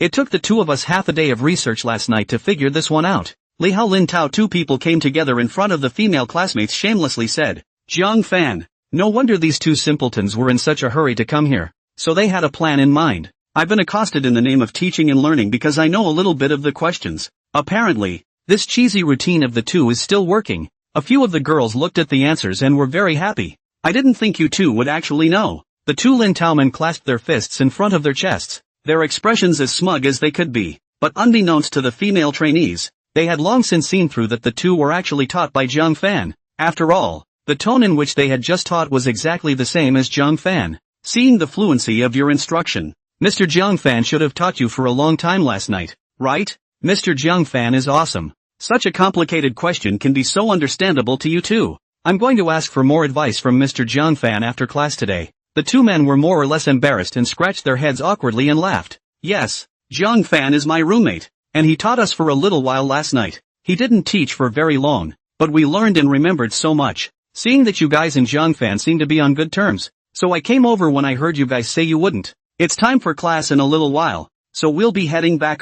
It took the two of us half a day of research last night to figure this one out. Li Hao Lin Tao, two people came together in front of the female classmates, shamelessly said. Zhang Fan, no wonder these two simpletons were in such a hurry to come here. So they had a plan in mind. I've been accosted in the name of teaching and learning because I know a little bit of the questions. Apparently, this cheesy routine of the two is still working. A few of the girls looked at the answers and were very happy. I didn't think you two would actually know. The two Lin Tao men clasped their fists in front of their chests, their expressions as smug as they could be. But unbeknownst to the female trainees, they had long since seen through that the two were actually taught by Zhang Fan. After all, the tone in which they had just taught was exactly the same as Zhang Fan. Seeing the fluency of your instruction, Mr. Zhang Fan should have taught you for a long time last night, right? Mr. Zhang Fan is awesome. Such a complicated question can be so understandable to you too. I'm going to ask for more advice from Mr. Zhang Fan after class today. The two men were more or less embarrassed and scratched their heads awkwardly and laughed. Yes, Zhang Fan is my roommate, and he taught us for a little while last night. He didn't teach for very long, but we learned and remembered so much. Seeing that you guys and Zhang Fan seem to be on good terms, so I came over when I heard you guys say you wouldn't. It's time for class in a little while, so we'll be heading back.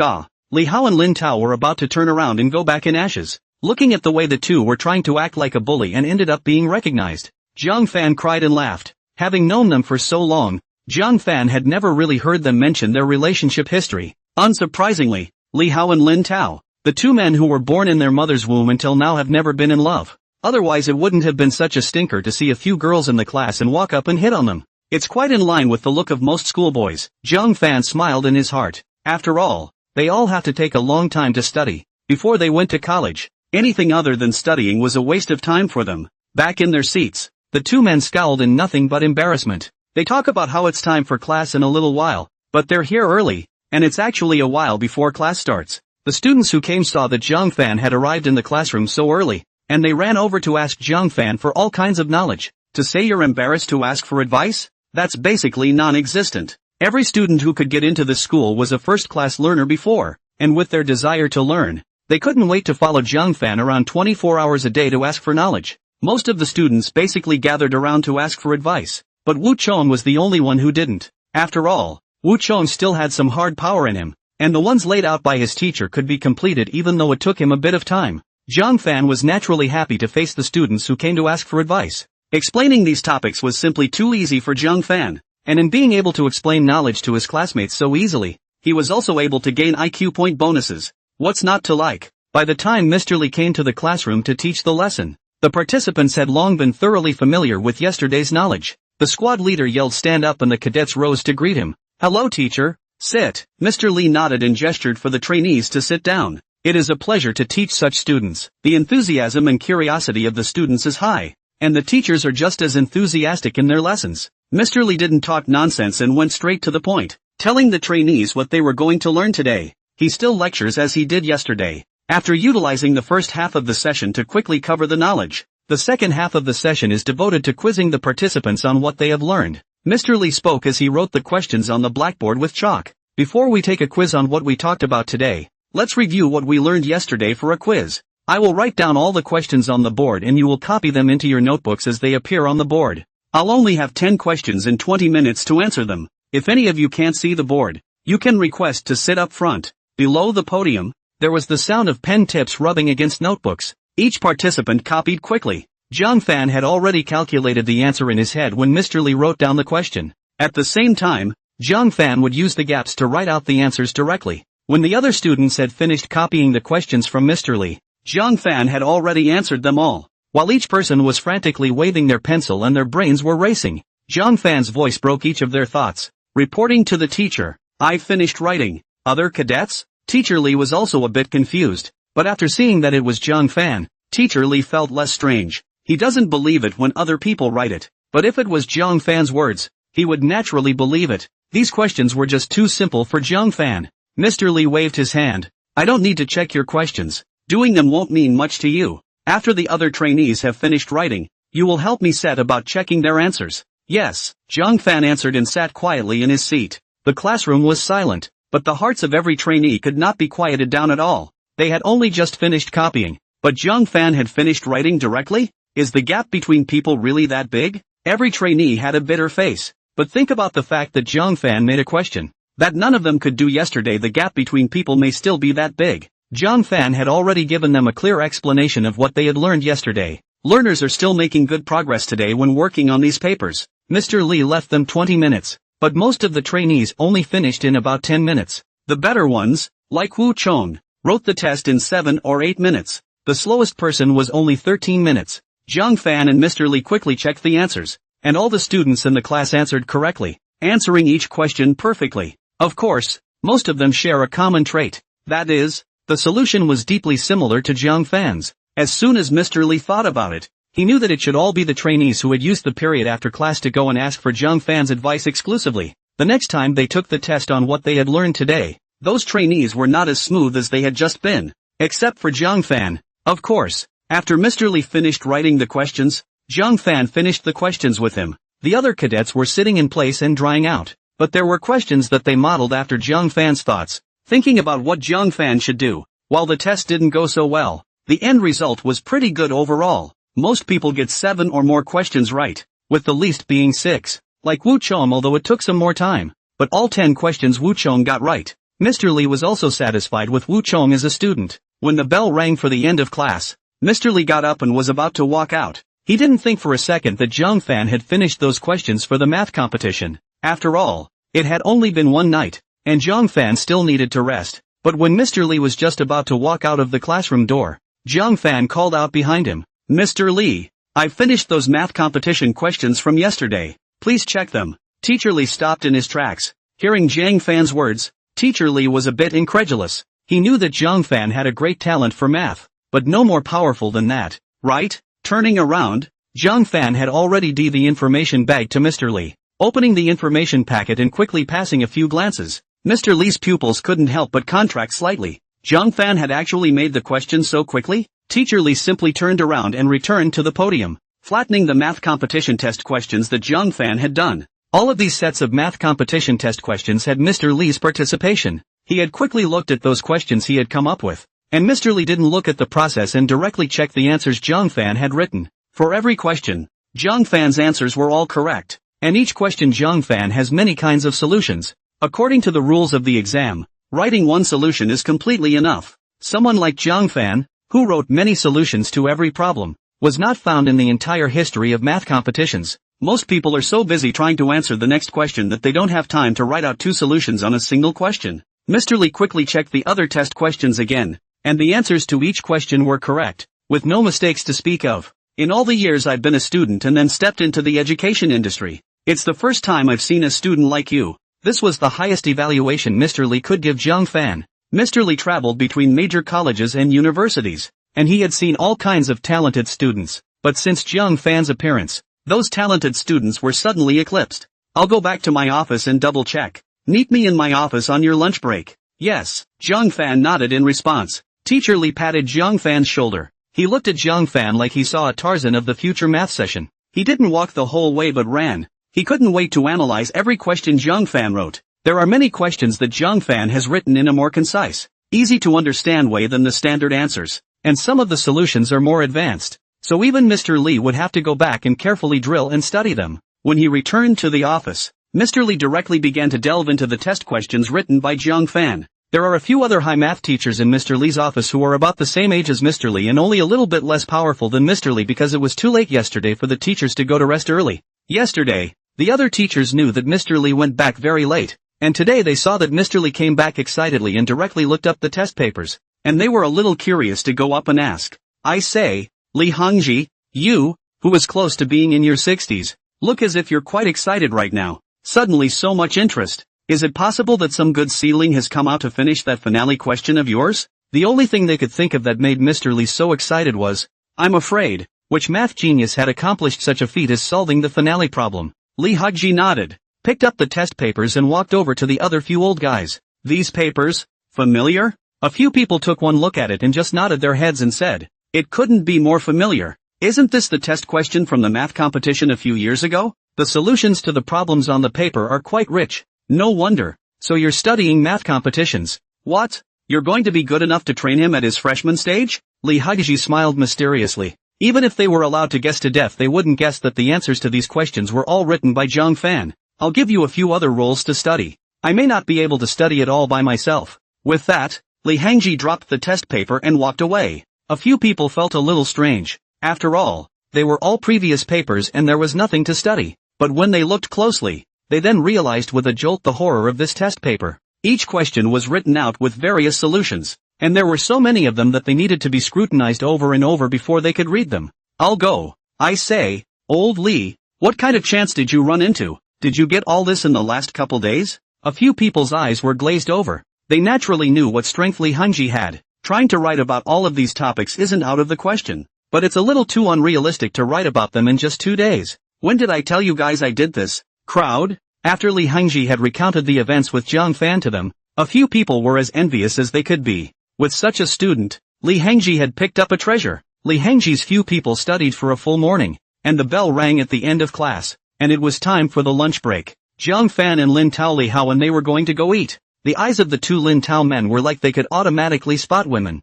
Li Hao and Lin Tao were about to turn around and go back in ashes, looking at the way the two were trying to act like a bully and ended up being recognized. Zhang Fan cried and laughed. Having known them for so long, Zhang Fan had never really heard them mention their relationship history. Unsurprisingly, Li Hao and Lin Tao, the two men who were born in their mother's womb until now, have never been in love. Otherwise it wouldn't have been such a stinker to see a few girls in the class and walk up and hit on them. It's quite in line with the look of most schoolboys. Zhang Fan smiled in his heart. After all, they all have to take a long time to study before they went to college. Anything other than studying was a waste of time for them. Back in their seats, the two men scowled in nothing but embarrassment. They talk about how it's time for class in a little while, but they're here early, and it's actually a while before class starts. The students who came saw that Zhang Fan had arrived in the classroom so early, and they ran over to ask Zhang Fan for all kinds of knowledge. To say you're embarrassed to ask for advice? That's basically non-existent. Every student who could get into this school was a first-class learner before, and with their desire to learn, they couldn't wait to follow Zhang Fan around 24 hours a day to ask for knowledge. Most of the students basically gathered around to ask for advice, but Wu Chong was the only one who didn't. After all, Wu Chong still had some hard power in him, and the ones laid out by his teacher could be completed even though it took him a bit of time. Zhang Fan was naturally happy to face the students who came to ask for advice. Explaining these topics was simply too easy for Zhang Fan, and in being able to explain knowledge to his classmates so easily, he was also able to gain IQ point bonuses. What's not to like? By the time Mr. Li came to the classroom to teach the lesson, the participants had long been thoroughly familiar with yesterday's knowledge. The squad leader yelled stand up and the cadets rose to greet him. Hello teacher. Sit. Mr. Li nodded and gestured for the trainees to sit down. It is a pleasure to teach such students. The enthusiasm and curiosity of the students is high, and the teachers are just as enthusiastic in their lessons. Mr. Li didn't talk nonsense and went straight to the point, telling the trainees what they were going to learn today. He still lectures as he did yesterday. After utilizing the first half of the session to quickly cover the knowledge, the second half of the session is devoted to quizzing the participants on what they have learned. Mr. Li spoke as he wrote the questions on the blackboard with chalk. Before we take a quiz on what we talked about today, let's review what we learned yesterday for a quiz. I will write down all the questions on the board and you will copy them into your notebooks as they appear on the board. I'll only have 10 questions and 20 minutes to answer them. If any of you can't see the board, you can request to sit up front. Below the podium, there was the sound of pen tips rubbing against notebooks. Each participant copied quickly. Zhang Fan had already calculated the answer in his head when Mr. Li wrote down the question. At the same time, Zhang Fan would use the gaps to write out the answers directly. When the other students had finished copying the questions from Mr. Li, Zhang Fan had already answered them all. While each person was frantically waving their pencil and their brains were racing, Zhang Fan's voice broke each of their thoughts. Reporting to the teacher, I finished writing. Other cadets? Teacher Li was also a bit confused, but after seeing that it was Zhang Fan, Teacher Li felt less strange. He doesn't believe it when other people write it, but if it was Zhang Fan's words, he would naturally believe it. These questions were just too simple for Zhang Fan. Mr. Li waved his hand. I don't need to check your questions. Doing them won't mean much to you. After the other trainees have finished writing, you will help me set about checking their answers. Yes, Zhang Fan answered and sat quietly in his seat. The classroom was silent, but the hearts of every trainee could not be quieted down at all. They had only just finished copying, but Zhang Fan had finished writing directly? Is the gap between people really that big? Every trainee had a bitter face, but think about the fact that Zhang Fan made a question that none of them could do yesterday. The gap between people may still be that big. Zhang Fan had already given them a clear explanation of what they had learned yesterday. Learners are still making good progress today when working on these papers. Mr. Li left them 20 minutes, but most of the trainees only finished in about 10 minutes. The better ones, like Wu Chong, wrote the test in 7 or 8 minutes. The slowest person was only 13 minutes. Zhang Fan and Mr. Li quickly checked the answers, and all the students in the class answered correctly, answering each question perfectly. Of course, most of them share a common trait. That is, the solution was deeply similar to Zhang Fan's. As soon as Mr. Li thought about it, he knew that it should all be the trainees who had used the period after class to go and ask for Zhang Fan's advice exclusively. The next time they took the test on what they had learned today, those trainees were not as smooth as they had just been. Except for Zhang Fan. Of course, after Mr. Li finished writing the questions, Zhang Fan finished the questions with him. The other cadets were sitting in place and drying out, but there were questions that they modeled after Zhang Fan's thoughts, thinking about what Zhang Fan should do. While the test didn't go so well, the end result was pretty good overall. Most people get 7 or more questions right, with the least being 6. Like Wu Chong, although it took some more time, but all 10 questions Wu Chong got right. Mr. Li was also satisfied with Wu Chong as a student. When the bell rang for the end of class, Mr. Li got up and was about to walk out. He didn't think for a second that Zhang Fan had finished those questions for the math competition. After all, it had only been one night, and Zhang Fan still needed to rest. But when Mr. Li was just about to walk out of the classroom door, Zhang Fan called out behind him, Mr. Li, I've finished those math competition questions from yesterday. Please check them. Teacher Li stopped in his tracks. Hearing Zhang Fan's words, Teacher Li was a bit incredulous. He knew that Zhang Fan had a great talent for math, but no more powerful than that, right? Turning around, Zhang Fan had already done the information bag to Mr. Li, opening the information packet and quickly passing a few glances. Mr. Li's pupils couldn't help but contract slightly. Zhang Fan had actually made the question so quickly? Teacher Li simply turned around and returned to the podium, flattening the math competition test questions that Zhang Fan had done. All of these sets of math competition test questions had Mr. Li's participation. He had quickly looked at those questions he had come up with, and Mr. Li didn't look at the process and directly checked the answers Zhang Fan had written. For every question, Zhang Fan's answers were all correct, and each question Zhang Fan has many kinds of solutions. According to the rules of the exam, writing one solution is completely enough. Someone like Zhang Fan, who wrote many solutions to every problem, was not found in the entire history of math competitions. Most people are so busy trying to answer the next question that they don't have time to write out two solutions on a single question. Mr. Li quickly checked the other test questions again, and the answers to each question were correct, with no mistakes to speak of. In all the years I've been a student and then stepped into the education industry, it's the first time I've seen a student like you. This was the highest evaluation Mr. Li could give Zhang Fan. Mr. Li traveled between major colleges and universities, and he had seen all kinds of talented students, but since Zhang Fan's appearance, those talented students were suddenly eclipsed. I'll go back to my office and double check. Meet me in my office on your lunch break. Yes, Zhang Fan nodded in response. Teacher Li patted Zhang Fan's shoulder. He looked at Zhang Fan like he saw a Tarzan of the future math session. He didn't walk the whole way but ran. He couldn't wait to analyze every question Zhang Fan wrote. There are many questions that Zhang Fan has written in a more concise, easy to understand way than the standard answers, and some of the solutions are more advanced. So even Mr. Li would have to go back and carefully drill and study them. When he returned to the office, Mr. Li directly began to delve into the test questions written by Zhang Fan. There are a few other high math teachers in Mr. Li's office who are about the same age as Mr. Li and only a little bit less powerful than Mr. Li because it was too late yesterday for the teachers to go to rest early. Yesterday, the other teachers knew that Mr. Li went back very late, and today they saw that Mr. Li came back excitedly and directly looked up the test papers, and they were a little curious to go up and ask, I say, Li Hongji, you, who was close to being in your 60s, look as if you're quite excited right now. Suddenly so much interest. Is it possible that some good seedling has come out to finish that finale question of yours? The only thing they could think of that made Mr. Li so excited was, I'm afraid, which math genius had accomplished such a feat as solving the finale problem? Li Hongji nodded, picked up the test papers and walked over to the other few old guys. These papers? Familiar? A few people took one look at it and just nodded their heads and said, it couldn't be more familiar. Isn't this the test question from the math competition a few years ago? The solutions to the problems on the paper are quite rich. No wonder. So you're studying math competitions. What? You're going to be good enough to train him at his freshman stage? Li Hongji smiled mysteriously. Even if they were allowed to guess to death they wouldn't guess that the answers to these questions were all written by Zhang Fan. I'll give you a few other roles to study. I may not be able to study it all by myself. With that, Li Hongji dropped the test paper and walked away. A few people felt a little strange. After all, they were all previous papers and there was nothing to study. But when they looked closely, they then realized with a jolt the horror of this test paper. Each question was written out with various solutions, and there were so many of them that they needed to be scrutinized over and over before they could read them. I'll go. I say, old Li, what kind of chance did you run into? Did you get all this in the last couple days? A few people's eyes were glazed over. They naturally knew what strength Li Hongji had. Trying to write about all of these topics isn't out of the question, but it's a little too unrealistic to write about them in just 2 days. When did I tell you guys I did this? Crowd? After Li Hongji had recounted the events with Zhang Fan to them, a few people were as envious as they could be. With such a student, Li Hongji had picked up a treasure. Li Hongji's few people studied for a full morning, and the bell rang at the end of class, and it was time for the lunch break. Zhang Fan and Lin Tao Li Hao and they were going to go eat. The eyes of the two Lin Tao men were like they could automatically spot women.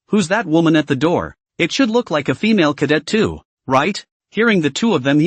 Who's that woman at the door? It should look like a female cadet too, right? Hearing the two of them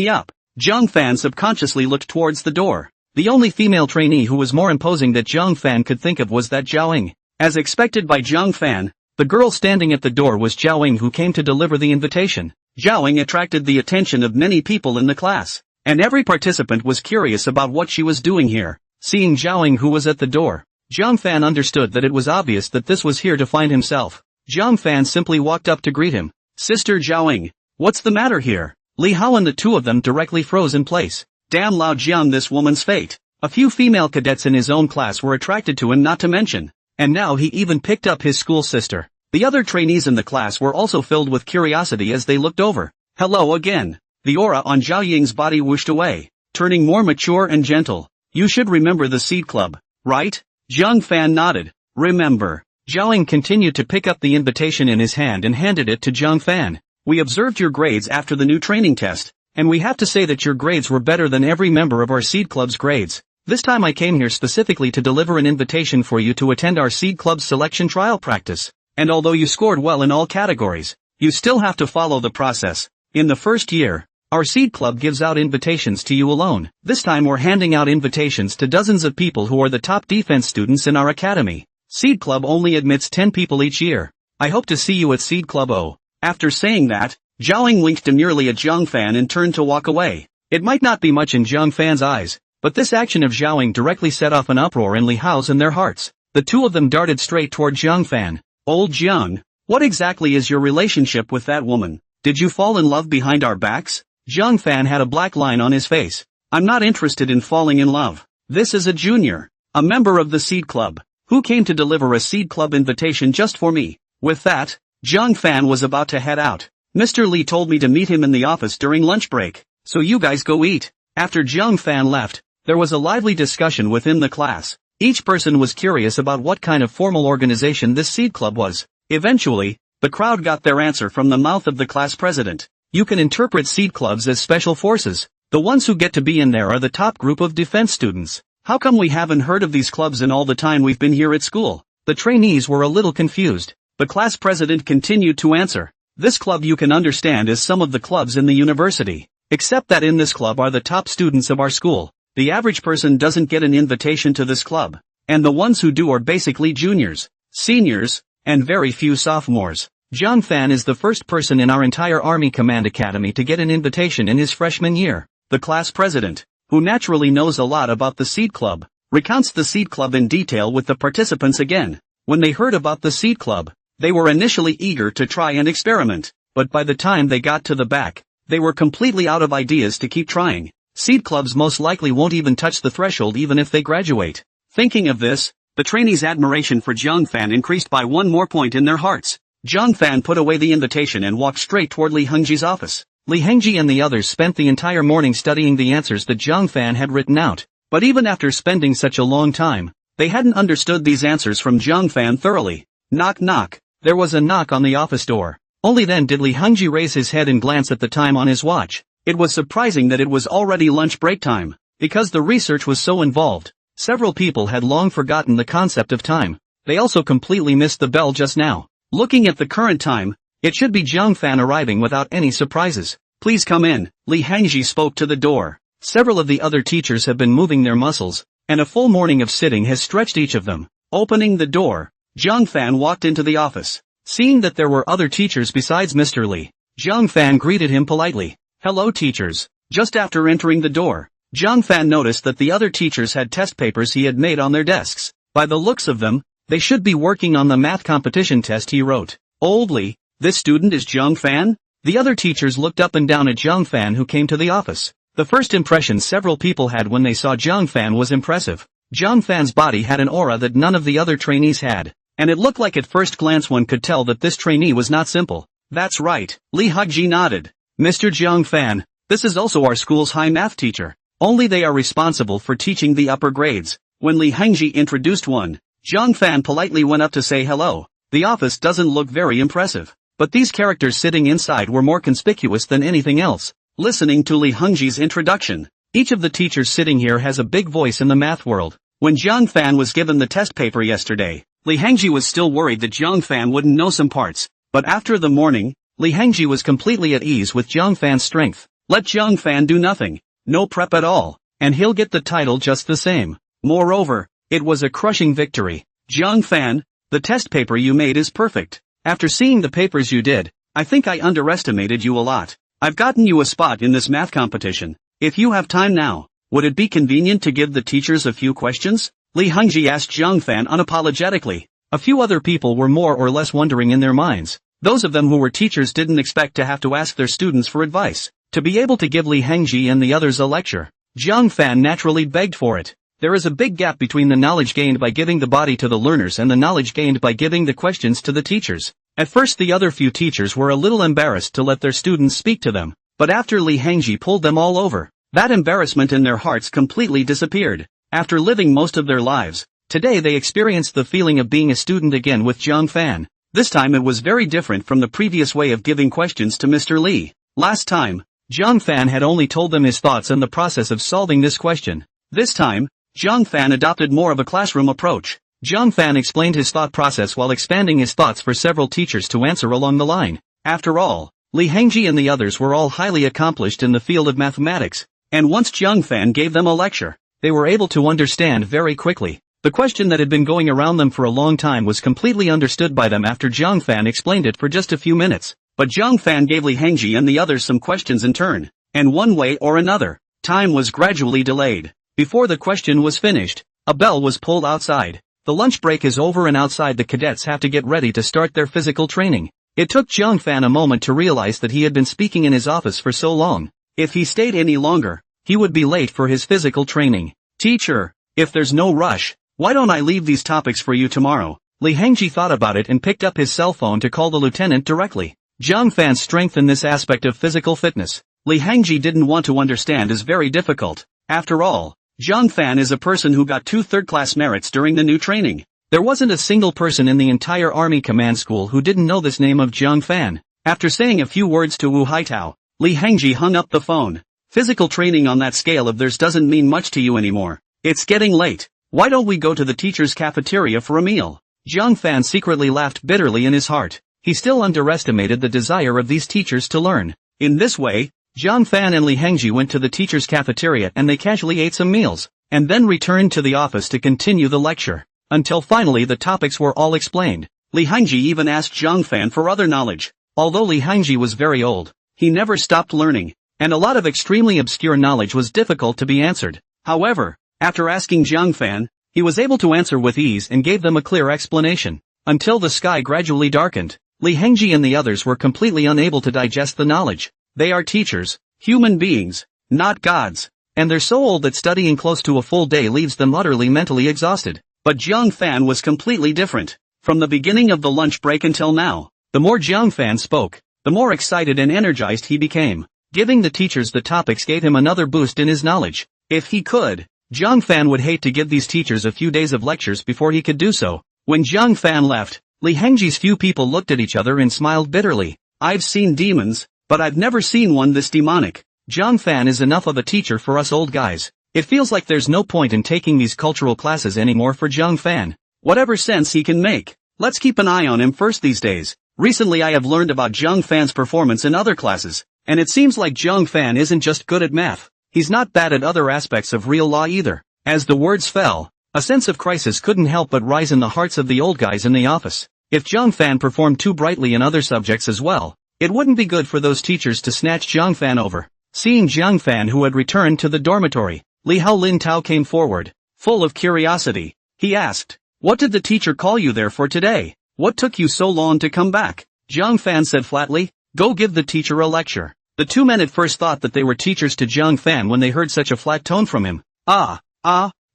Zhang Fan subconsciously looked towards the door. The only female trainee who was more imposing that Zhang Fan could think of was that Zhao Ying. As expected by Zhang Fan, the girl standing at the door was Zhao Ying who came to deliver the invitation. Zhao Ying attracted the attention of many people in the class, and every participant was curious about what she was doing here. Seeing Zhao Ying who was at the door, Zhang Fan understood that it was obvious that this was here to find himself. Zhang Fan simply walked up to greet him. Sister Zhao Ying, what's the matter here? Li Hao and the two of them directly froze in place. Damn Lao Jian, this woman's fate. A few female cadets in his own class were attracted to him, not to mention. And now he even picked up his school sister. The other trainees in the class were also filled with curiosity as they looked over. Hello again. The aura on Zhao Ying's body whooshed away, turning more mature and gentle. You should remember the Seed Club, right? Zhang Fan nodded. Remember. Zhao Ying continued to pick up the invitation in his hand and handed it to Zhang Fan. We observed your grades after the new training test, and we have to say that your grades were better than every member of our Seed Club's grades. This time I came here specifically to deliver an invitation for you to attend our Seed Club's selection trial practice. And although you scored well in all categories, you still have to follow the process. In the first year, our Seed Club gives out invitations to you alone. This time we're handing out invitations to dozens of people who are the top defense students in our academy. Seed Club only admits 10 people each year. I hope to see you at Seed Club O. After saying that, Zhao Ying winked demurely at Zhang Fan and turned to walk away. It might not be much in Zhang Fan's eyes, but this action of Zhao Ying directly set off an uproar in Li Hao's in their hearts. The two of them darted straight toward Zhang Fan. Old Zhang, what exactly is your relationship with that woman? Did you fall in love behind our backs? Zhang Fan had a black line on his face. I'm not interested in falling in love. This is a junior, a member of the Seed Club, who came to deliver a Seed Club invitation just for me. With that, Zhang Fan was about to head out. Mr. Li told me to meet him in the office during lunch break, so you guys go eat. After Zhang Fan left, there was a lively discussion within the class. Each person was curious about what kind of formal organization this Seed Club was. Eventually, the crowd got their answer from the mouth of the class president. You can interpret Seed Clubs as special forces. The ones who get to be in there are the top group of defense students. How come we haven't heard of these clubs in all the time we've been here at school? The trainees were a little confused. The class president continued to answer. This club you can understand as some of the clubs in the university. Except that in this club are the top students of our school. The average person doesn't get an invitation to this club. And the ones who do are basically juniors, seniors, and very few sophomores. Zhang Fan is the first person in our entire Army Command Academy to get an invitation in his freshman year. The class president, who naturally knows a lot about the Seed Club, recounts the Seed Club in detail with the participants again. When they heard about the Seed Club, they were initially eager to try and experiment, but by the time they got to the back, they were completely out of ideas to keep trying. Seed Clubs most likely won't even touch the threshold even if they graduate. Thinking of this, the trainees' admiration for Zhang Fan increased by one more point in their hearts. Zhang Fan put away the invitation and walked straight toward Li Hengji's office. Li Hengji and the others spent the entire morning studying the answers that Zhang Fan had written out. But even after spending such a long time, they hadn't understood these answers from Zhang Fan thoroughly. Knock knock. There was a knock on the office door. Only then did Li Hengji raise his head and glance at the time on his watch. It was surprising that it was already lunch break time. Because the research was so involved, several people had long forgotten the concept of time. They also completely missed the bell just now. Looking at the current time, it should be Zhang Fan arriving without any surprises. Please come in. Li Hengji spoke to the door. Several of the other teachers have been moving their muscles, and a full morning of sitting has stretched each of them. Opening the door, Zhang Fan walked into the office. Seeing that there were other teachers besides Mr. Li, Zhang Fan greeted him politely. Hello teachers. Just after entering the door, Zhang Fan noticed that the other teachers had test papers he had made on their desks. By the looks of them, they should be working on the math competition test he wrote. Old Li, this student is Zhang Fan? The other teachers looked up and down at Zhang Fan who came to the office. The first impression several people had when they saw Zhang Fan was impressive. Zhang Fan's body had an aura that none of the other trainees had, and it looked like at first glance one could tell that this trainee was not simple. That's right, Li Hengji nodded. Mr. Zhang Fan, this is also our school's high math teacher. Only they are responsible for teaching the upper grades. When Li Hengji introduced one, Zhang Fan politely went up to say hello. The office doesn't look very impressive, but these characters sitting inside were more conspicuous than anything else. Listening to Li Hengji's introduction, each of the teachers sitting here has a big voice in the math world. When Zhang Fan was given the test paper yesterday, Li Hengji was still worried that Zhang Fan wouldn't know some parts, but after the morning, Li Hengji was completely at ease with Zhang Fan's strength. Let Zhang Fan do nothing, no prep at all, and he'll get the title just the same. Moreover, it was a crushing victory. Zhang Fan, the test paper you made is perfect. After seeing the papers you did, I think I underestimated you a lot. I've gotten you a spot in this math competition. If you have time now, would it be convenient to give the teachers a few questions? Li Hengji asked Zhang Fan unapologetically. A few other people were more or less wondering in their minds. Those of them who were teachers didn't expect to have to ask their students for advice, to be able to give Li Hengji and the others a lecture. Zhang Fan naturally begged for it. There is a big gap between the knowledge gained by giving the body to the learners and the knowledge gained by giving the questions to the teachers. At first the other few teachers were a little embarrassed to let their students speak to them, but after Li Hangji pulled them all over, that embarrassment in their hearts completely disappeared. After living most of their lives, today they experienced the feeling of being a student again with Zhang Fan. This time it was very different from the previous way of giving questions to Mr. Li. Last time, Zhang Fan had only told them his thoughts and the process of solving this question. This time, Zhang Fan adopted more of a classroom approach. Zhang Fan explained his thought process while expanding his thoughts for several teachers to answer along the line. After all, Li Hangji and the others were all highly accomplished in the field of mathematics, and once Zhang Fan gave them a lecture, they were able to understand very quickly. The question that had been going around them for a long time was completely understood by them after Zhang Fan explained it for just a few minutes. But Zhang Fan gave Li Hangji and the others some questions in turn, and one way or another, time was gradually delayed. Before the question was finished, a bell was pulled outside. The lunch break is over and outside the cadets have to get ready to start their physical training. It took Zhang Fan a moment to realize that he had been speaking in his office for so long. If he stayed any longer, he would be late for his physical training. Teacher, if there's no rush, why don't I leave these topics for you tomorrow? Li Hangji thought about it and picked up his cell phone to call the lieutenant directly. Zhang Fan's strength in this aspect of physical fitness, Li Hangji didn't want to understand, is very difficult. After all, Zhang Fan is a person who got 2 third-class merits during the new training. There wasn't a single person in the entire Army Command School who didn't know this name of Zhang Fan. After saying a few words to Wu Haitao, Li Hangji hung up the phone. Physical training on that scale of theirs doesn't mean much to you anymore. It's getting late. Why don't we go to the teacher's cafeteria for a meal? Zhang Fan secretly laughed bitterly in his heart. He still underestimated the desire of these teachers to learn. In this way, Zhang Fan and Li Hangji went to the teacher's cafeteria and they casually ate some meals, and then returned to the office to continue the lecture. Until finally the topics were all explained. Li Hangji even asked Zhang Fan for other knowledge. Although Li Hangji was very old, he never stopped learning, and a lot of extremely obscure knowledge was difficult to be answered. However, after asking Zhang Fan, he was able to answer with ease and gave them a clear explanation. Until the sky gradually darkened, Li Hangji and the others were completely unable to digest the knowledge. They are teachers, human beings, not gods, and they're so old that studying close to a full day leaves them utterly mentally exhausted. But Zhang Fan was completely different. From the beginning of the lunch break until now, the more Zhang Fan spoke, the more excited and energized he became. Giving the teachers the topics gave him another boost in his knowledge. If he could, Zhang Fan would hate to give these teachers a few days of lectures before he could do so. When Zhang Fan left, Li Hangji's few people looked at each other and smiled bitterly. I've seen demons, but I've never seen one this demonic. Zhang Fan is enough of a teacher for us old guys. It feels like there's no point in taking these cultural classes anymore for Zhang Fan. Whatever sense he can make, let's keep an eye on him first these days. Recently I have learned about Zhang Fan's performance in other classes, and it seems like Zhang Fan isn't just good at math. He's not bad at other aspects of real law either. As the words fell, a sense of crisis couldn't help but rise in the hearts of the old guys in the office. If Zhang Fan performed too brightly in other subjects as well, it wouldn't be good for those teachers to snatch Zhang Fan over. Seeing Zhang Fan, who had returned to the dormitory, Li Hao Lin Tao came forward, full of curiosity. He asked, "What did the teacher call you there for today? What took you so long to come back?" Zhang Fan said flatly, "Go give the teacher a lecture." The two men at first thought that they were teachers to Zhang Fan when they heard such a flat tone from him.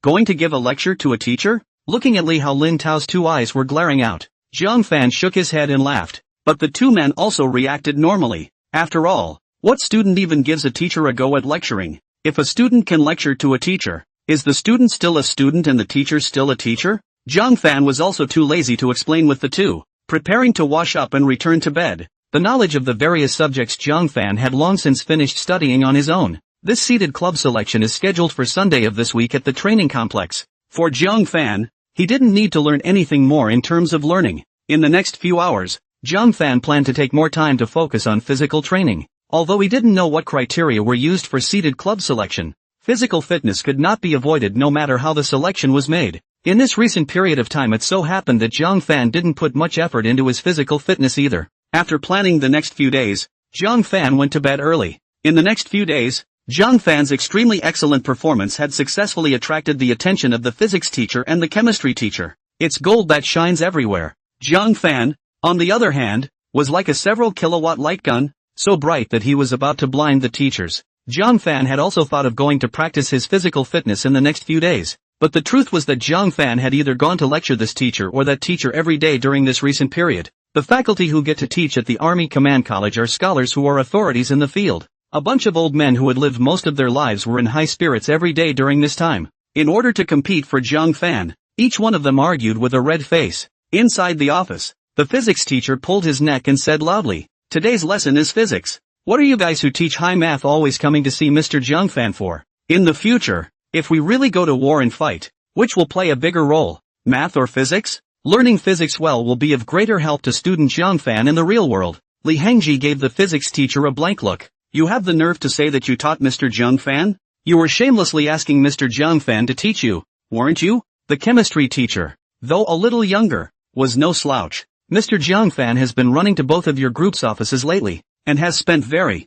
Going to give a lecture to a teacher? Looking at Li Hao Lin Tao's two eyes were glaring out. Zhang Fan shook his head and laughed, but the two men also reacted normally. After all, what student even gives a teacher a go at lecturing? If a student can lecture to a teacher, is the student still a student and the teacher still a teacher? Zhang Fan was also too lazy to explain with the two, preparing to wash up and return to bed. The knowledge of the various subjects Zhang Fan had long since finished studying on his own. This seated club selection is scheduled for Sunday of this week at the training complex. For Zhang Fan, he didn't need to learn anything more in terms of learning. In the next few hours, Zhang Fan planned to take more time to focus on physical training. Although he didn't know what criteria were used for seated club selection, physical fitness could not be avoided no matter how the selection was made. In this recent period of time it so happened that Zhang Fan didn't put much effort into his physical fitness either. After planning the next few days, Zhang Fan went to bed early. In the next few days, Zhang Fan's extremely excellent performance had successfully attracted the attention of the physics teacher and the chemistry teacher. It's gold that shines everywhere. Zhang Fan, on the other hand, was like a several kilowatt light gun, so bright that he was about to blind the teachers. Zhang Fan had also thought of going to practice his physical fitness in the next few days, but the truth was that Zhang Fan had either gone to lecture this teacher or that teacher every day during this recent period. The faculty who get to teach at the Army Command College are scholars who are authorities in the field. A bunch of old men who had lived most of their lives were in high spirits every day during this time. In order to compete for Zhang Fan, each one of them argued with a red face. Inside the office, the physics teacher pulled his neck and said loudly, "Today's lesson is physics. What are you guys who teach high math always coming to see Mr. Zhang Fan for? In the future, if we really go to war and fight, which will play a bigger role, math or physics? Learning physics well will be of greater help to student Zhang Fan in the real world." Li Hengji gave the physics teacher a blank look. "You have the nerve to say that you taught Mr. Zhang Fan? You were shamelessly asking Mr. Zhang Fan to teach you, weren't you?" The chemistry teacher, though a little younger, was no slouch. "Mr. Zhang Fan has been running to both of your group's offices lately, and has spent very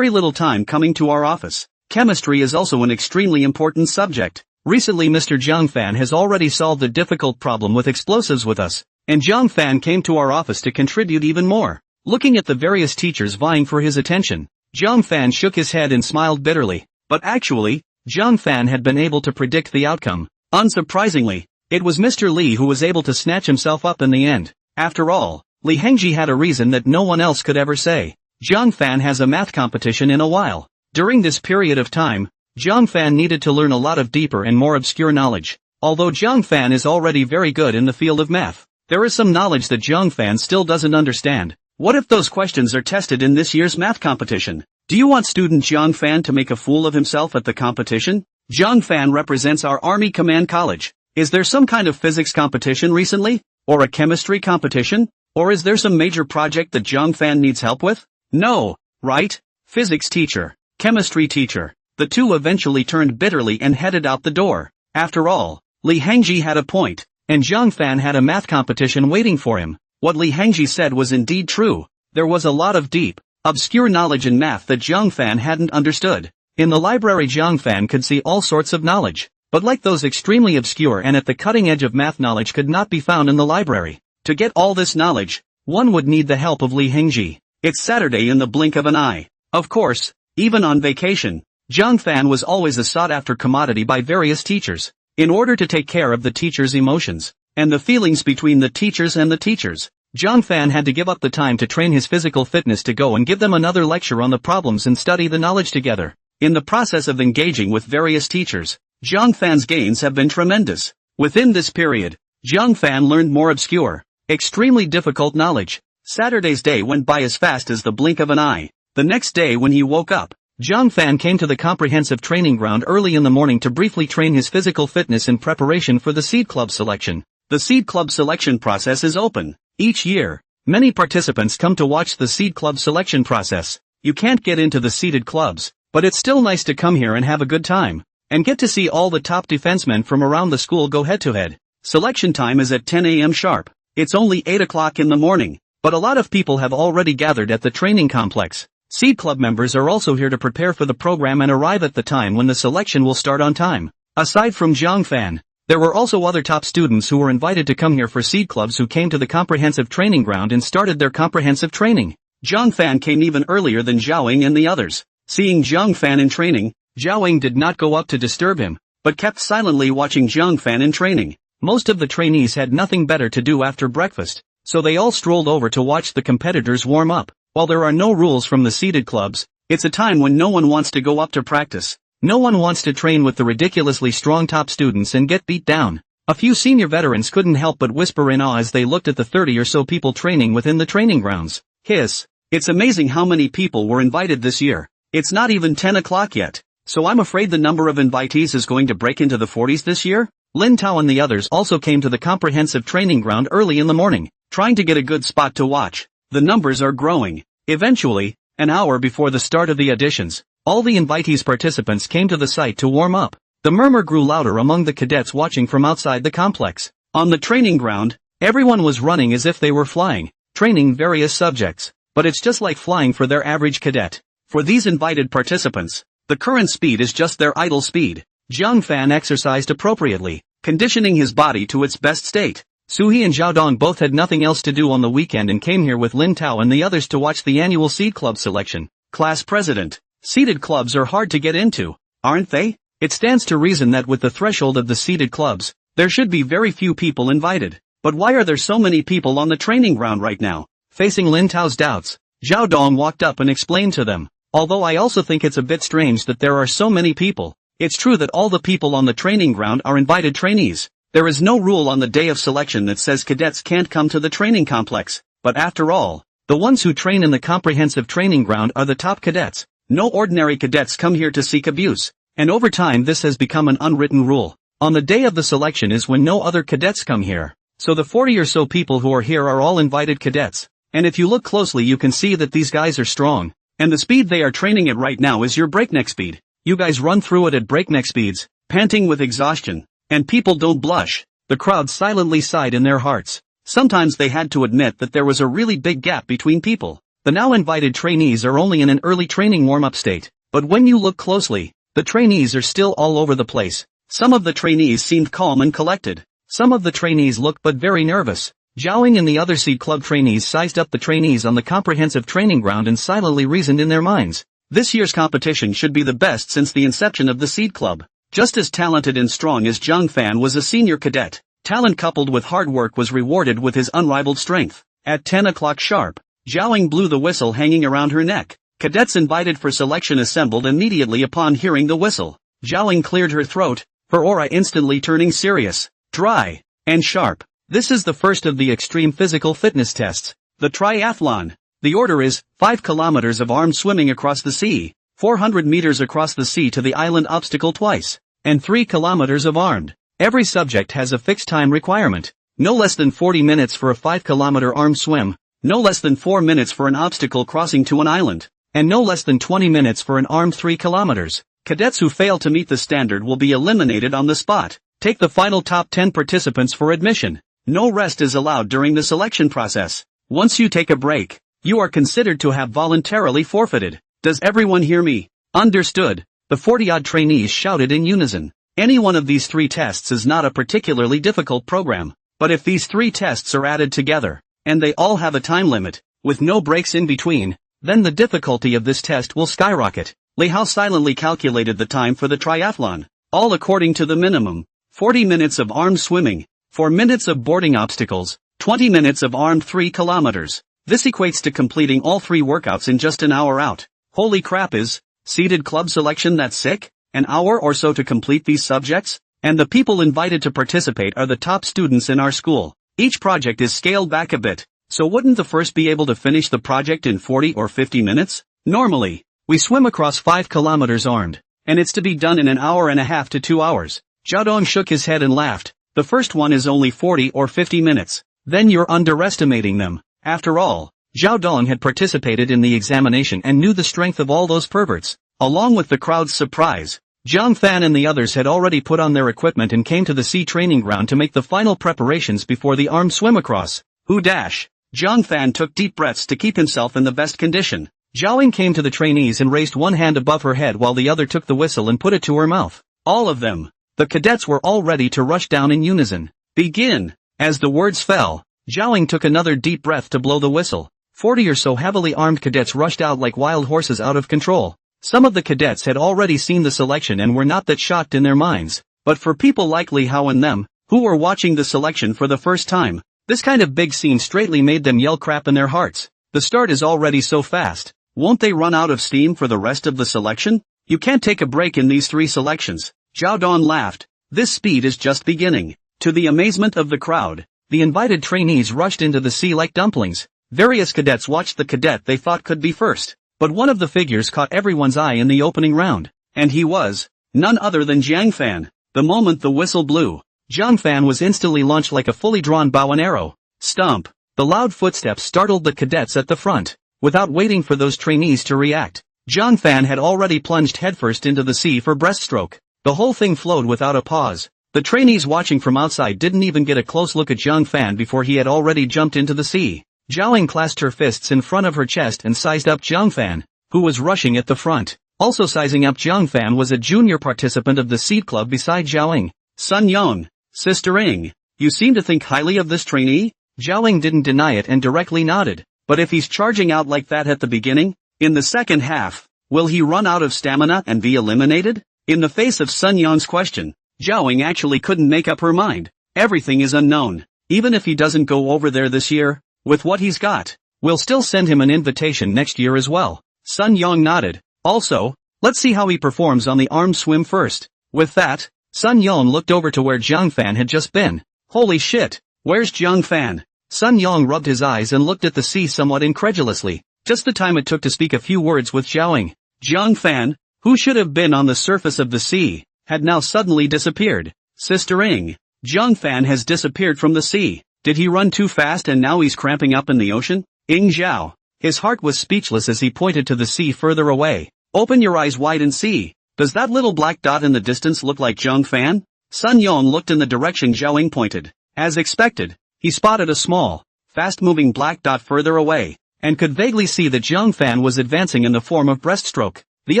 little time coming to our office. Chemistry is also an extremely important subject. Recently Mr. Zhang Fan has already solved a difficult problem with explosives with us, and Zhang Fan came to our office to contribute even more." Looking at the various teachers vying for his attention, Zhang Fan shook his head and smiled bitterly. But actually, Zhang Fan had been able to predict the outcome. Unsurprisingly, it was Mr. Li who was able to snatch himself up in the end. After all, Li Hengji had a reason that no one else could ever say. Zhang Fan has a math competition in a while. During this period of time, Zhang Fan needed to learn a lot of deeper and more obscure knowledge. Although Zhang Fan is already very good in the field of math, there is some knowledge that Zhang Fan still doesn't understand. What if those questions are tested in this year's math competition? Do you want student Zhang Fan to make a fool of himself at the competition? Zhang Fan represents our Army Command College. Is there some kind of physics competition recently? Or a chemistry competition? Or is there some major project that Zhang Fan needs help with? No, right? Physics teacher, chemistry teacher. The two eventually turned bitterly and headed out the door. After all, Li Hengji had a point, and Zhang Fan had a math competition waiting for him. What Li Hengji said was indeed true. There was a lot of deep, obscure knowledge in math that Zhang Fan hadn't understood. In the library Zhang Fan could see all sorts of knowledge, but like those extremely obscure and at the cutting edge of math knowledge could not be found in the library. To get all this knowledge, one would need the help of Li Hengji. It's Saturday in the blink of an eye. Of course, even on vacation, Zhang Fan was always a sought-after commodity by various teachers. In order to take care of the teachers' emotions, and the feelings between the teachers and the teachers, Zhang Fan had to give up the time to train his physical fitness to go and give them another lecture on the problems and study the knowledge together. In the process of engaging with various teachers, Zhang Fan's gains have been tremendous. Within this period, Zhang Fan learned more obscure, extremely difficult knowledge. Saturday's day went by as fast as the blink of an eye. The next day when he woke up, Zhang Fan came to the comprehensive training ground early in the morning to briefly train his physical fitness in preparation for the Seed Club selection. The Seed Club selection process is open. Each year, many participants come to watch the Seed Club selection process. You can't get into the seeded clubs, but it's still nice to come here and have a good time, and get to see all the top defensemen from around the school go head-to-head. Selection time is at 10 a.m. sharp. It's only 8 o'clock in the morning, but a lot of people have already gathered at the training complex. Seed Club members are also here to prepare for the program and arrive at the time when the selection will start on time. Aside from Zhang Fan, there were also other top students who were invited to come here for Seed Clubs who came to the comprehensive training ground and started their comprehensive training. Zhang Fan came even earlier than Zhaoying and the others. Seeing Zhang Fan in training, Zhaoying did not go up to disturb him, but kept silently watching Zhang Fan in training. Most of the trainees had nothing better to do after breakfast, so they all strolled over to watch the competitors warm up. While there are no rules from the seeded clubs, it's a time when no one wants to go up to practice. No one wants to train with the ridiculously strong top students and get beat down. A few senior veterans couldn't help but whisper in awe as they looked at the 30 or so people training within the training grounds. Hiss. It's amazing how many people were invited this year. It's not even 10 o'clock yet, so I'm afraid the number of invitees is going to break into the 40s this year. Lin Tao and the others also came to the comprehensive training ground early in the morning, trying to get a good spot to watch. The numbers are growing. Eventually, an hour before the start of the auditions, all the invitees participants came to the site to warm up. The murmur grew louder among the cadets watching from outside the complex. On the training ground, everyone was running as if they were flying, training various subjects. But it's just like flying for their average cadet. For these invited participants, the current speed is just their idle speed. Zhang Fan exercised appropriately, conditioning his body to its best state. Suhi and Zhao Dong both had nothing else to do on the weekend and came here with Lin Tao and the others to watch the annual Seed Club selection. Class President. Seeded clubs are hard to get into, aren't they? It stands to reason that with the threshold of the seeded clubs, there should be very few people invited. But why are there so many people on the training ground right now? Facing Lin Tao's doubts, Zhao Dong walked up and explained to them. Although I also think it's a bit strange that there are so many people. It's true that all the people on the training ground are invited trainees. There is no rule on the day of selection that says cadets can't come to the training complex, but after all, the ones who train in the comprehensive training ground are the top cadets. No ordinary cadets come here to seek abuse, and over time this has become an unwritten rule. On the day of the selection is when no other cadets come here. So the 40 or so people who are here are all invited cadets. And if you look closely you can see that these guys are strong. And the speed they are training at right now is your breakneck speed. You guys run through it at breakneck speeds, panting with exhaustion. And people don't blush. The crowd silently sighed in their hearts. Sometimes they had to admit that there was a really big gap between people. The now invited trainees are only in an early training warm-up state. But when you look closely, the trainees are still all over the place. Some of the trainees seemed calm and collected. Some of the trainees looked but very nervous. Zhaoing and the other Seed Club trainees sized up the trainees on the comprehensive training ground and silently reasoned in their minds. This year's competition should be the best since the inception of the Seed Club. Just as talented and strong as Zhang Fan was a senior cadet, talent coupled with hard work was rewarded with his unrivaled strength. At 10 o'clock sharp, Zhaoing blew the whistle hanging around her neck. Cadets invited for selection assembled immediately upon hearing the whistle. Zhaoing cleared her throat, her aura instantly turning serious, dry, and sharp. This is the first of the extreme physical fitness tests, the Triathlon. The order is 5 kilometers of armed swimming across the sea, 400 meters across the sea to the island obstacle twice, and 3 kilometers of armed. Every subject has a fixed time requirement. No less than 40 minutes for a 5-kilometer armed swim, no less than 4 minutes for an obstacle crossing to an island, and no less than 20 minutes for an armed 3 kilometers. Cadets who fail to meet the standard will be eliminated on the spot. Take the final top 10 participants for admission. No rest is allowed during the selection process. Once you take a break, you are considered to have voluntarily forfeited. Does everyone hear me? Understood. The 40-odd trainees shouted in unison. Any one of these 3 tests is not a particularly difficult program, but if these 3 tests are added together, and they all have a time limit, with no breaks in between, then the difficulty of this test will skyrocket. Li Hao silently calculated the time for the triathlon, all according to the minimum. 40 minutes of armed swimming, 4 minutes of boarding obstacles, 20 minutes of armed 3 kilometers. This equates to completing all 3 workouts in just an hour out. Holy crap, is Seeded Club selection that sick? An hour or so to complete these subjects? And the people invited to participate are the top students in our school. Each project is scaled back a bit, so wouldn't the first be able to finish the project in 40 or 50 minutes? Normally, we swim across 5 kilometers armed, and it's to be done in an hour and a half to 2 hours. Zhao Dong shook his head and laughed. The first one is only 40 or 50 minutes. Then you're underestimating them. After all, Zhao Dong had participated in the examination and knew the strength of all those perverts. Along with the crowd's surprise, Zhang Fan and the others had already put on their equipment and came to the sea training ground to make the final preparations before the armed swim across. Zhang Fan took deep breaths to keep himself in the best condition. Zhaoing came to the trainees and raised one hand above her head while the other took the whistle and put it to her mouth. All of them. The cadets were all ready to rush down in unison. Begin! As the words fell, Zhaoing took another deep breath to blow the whistle. 40 or so heavily armed cadets rushed out like wild horses out of control. Some of the cadets had already seen the selection and were not that shocked in their minds. But for people like Li Hao and them, who were watching the selection for the first time, this kind of big scene straightly made them yell crap in their hearts. The start is already so fast. Won't they run out of steam for the rest of the selection? You can't take a break in these 3 selections. Zhao Dong laughed. This speed is just beginning. To the amazement of the crowd, the invited trainees rushed into the sea like dumplings. Various cadets watched the cadet they thought could be first. But one of the figures caught everyone's eye in the opening round. And he was none other than Zhang Fan. The moment the whistle blew, Zhang Fan was instantly launched like a fully drawn bow and arrow. Stomp! The loud footsteps startled the cadets at the front. Without waiting for those trainees to react, Zhang Fan had already plunged headfirst into the sea for breaststroke. The whole thing flowed without a pause. The trainees watching from outside didn't even get a close look at Zhang Fan before he had already jumped into the sea. Zhaoing clasped her fists in front of her chest and sized up Zhang Fan, who was rushing at the front. Also sizing up Zhang Fan was a junior participant of the Seed Club beside Zhaoing. Sun Yong, Sister Ing, you seem to think highly of this trainee? Zhaoing didn't deny it and directly nodded. But if he's charging out like that at the beginning, in the second half, will he run out of stamina and be eliminated? In the face of Sun Yong's question, Zhaoing actually couldn't make up her mind. Everything is unknown. Even if he doesn't go over there this year, with what he's got, We'll still send him an invitation next year as well. Sun Yang nodded. Also, let's see how he performs on the arm swim first. With that, Sun Yang looked over to where Jiang Fan had just been. Holy shit, where's Jiang Fan? Sun Yang rubbed his eyes and looked at the sea somewhat incredulously. Just the time it took to speak a few words with Zhaoing. Jiang Fan, who should have been on the surface of the sea, had now suddenly disappeared. Sister Ing, Jiang Fan has disappeared from the sea. Did he run too fast and now he's cramping up in the ocean? Ing Zhao. His heart was speechless as he pointed to the sea further away. Open your eyes wide and see. Does that little black dot in the distance look like Jiang Fan? Sun Yang looked in the direction Zhaoing pointed. As expected, he spotted a small, fast-moving black dot further away, and could vaguely see that Jiang Fan was advancing in the form of breaststroke. The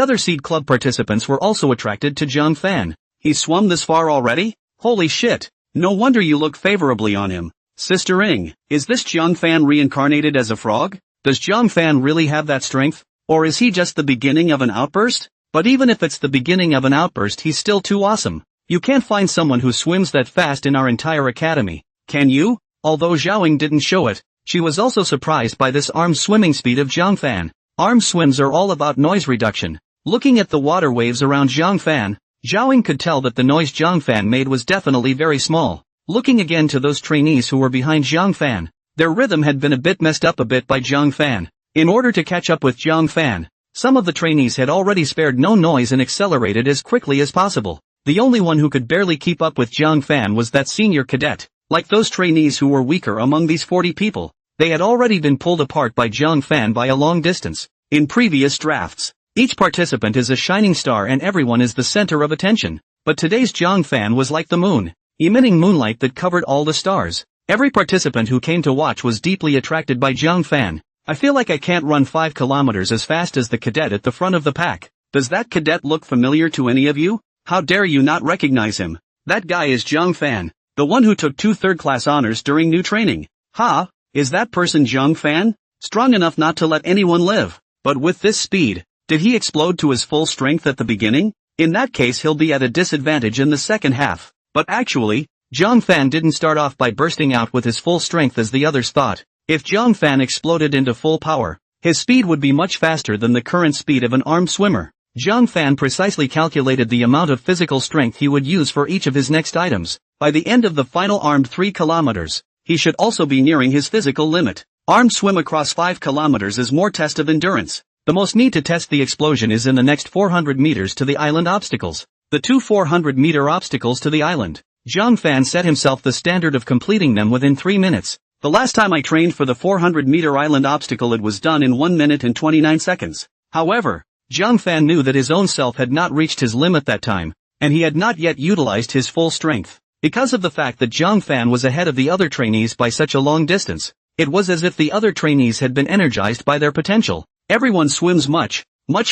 other Seed Club participants were also attracted to Jiang Fan. He swum this far already? Holy shit! No wonder you look favorably on him. Sister Ing, is this Jiang Fan reincarnated as a frog? Does Jiang Fan really have that strength? Or is he just the beginning of an outburst? But even if it's the beginning of an outburst, he's still too awesome. You can't find someone who swims that fast in our entire academy. Can you? Although Zhaoing didn't show it, she was also surprised by this arm swimming speed of Jiang Fan. Arm swims are all about noise reduction. Looking at the water waves around Jiang Fan, Zhaoing could tell that the noise Jiang Fan made was definitely very small. Looking again to those trainees who were behind Jiang Fan, their rhythm had been a bit messed up by Jiang Fan. In order to catch up with Jiang Fan, some of the trainees had already spared no noise and accelerated as quickly as possible. The only one who could barely keep up with Jiang Fan was that senior cadet. Like those trainees who were weaker among these 40 people, they had already been pulled apart by Jiang Fan by a long distance. In previous drafts, each participant is a shining star and everyone is the center of attention. But today's Jiang Fan was like the moon, emitting moonlight that covered all the stars. Every participant who came to watch was deeply attracted by Jiang Fan. I feel like I can't run 5 kilometers as fast as the cadet at the front of the pack. Does that cadet look familiar to any of you? How dare you not recognize him? That guy is Jiang Fan, the one who took 2 third-class honors during new training. Ha, is that person Jiang Fan? Strong enough not to let anyone live. But with this speed, did he explode to his full strength at the beginning? In that case he'll be at a disadvantage in the second half. But actually, Jiang Fan didn't start off by bursting out with his full strength as the others thought. If Jiang Fan exploded into full power, his speed would be much faster than the current speed of an armed swimmer. Jiang Fan precisely calculated the amount of physical strength he would use for each of his next items. By the end of the final armed 3 kilometers, he should also be nearing his physical limit. Armed swim across 5 kilometers is more test of endurance. The most need to test the explosion is in the next 400 meters to the island obstacles. The 2 400-meter obstacles to the island. Jiang Fan set himself the standard of completing them within 3 minutes. The last time I trained for the 400-meter island obstacle it was done in 1 minute and 29 seconds. However, Jiang Fan knew that his own self had not reached his limit that time, and he had not yet utilized his full strength. Because of the fact that Jiang Fan was ahead of the other trainees by such a long distance, it was as if the other trainees had been energized by their potential. Everyone swims much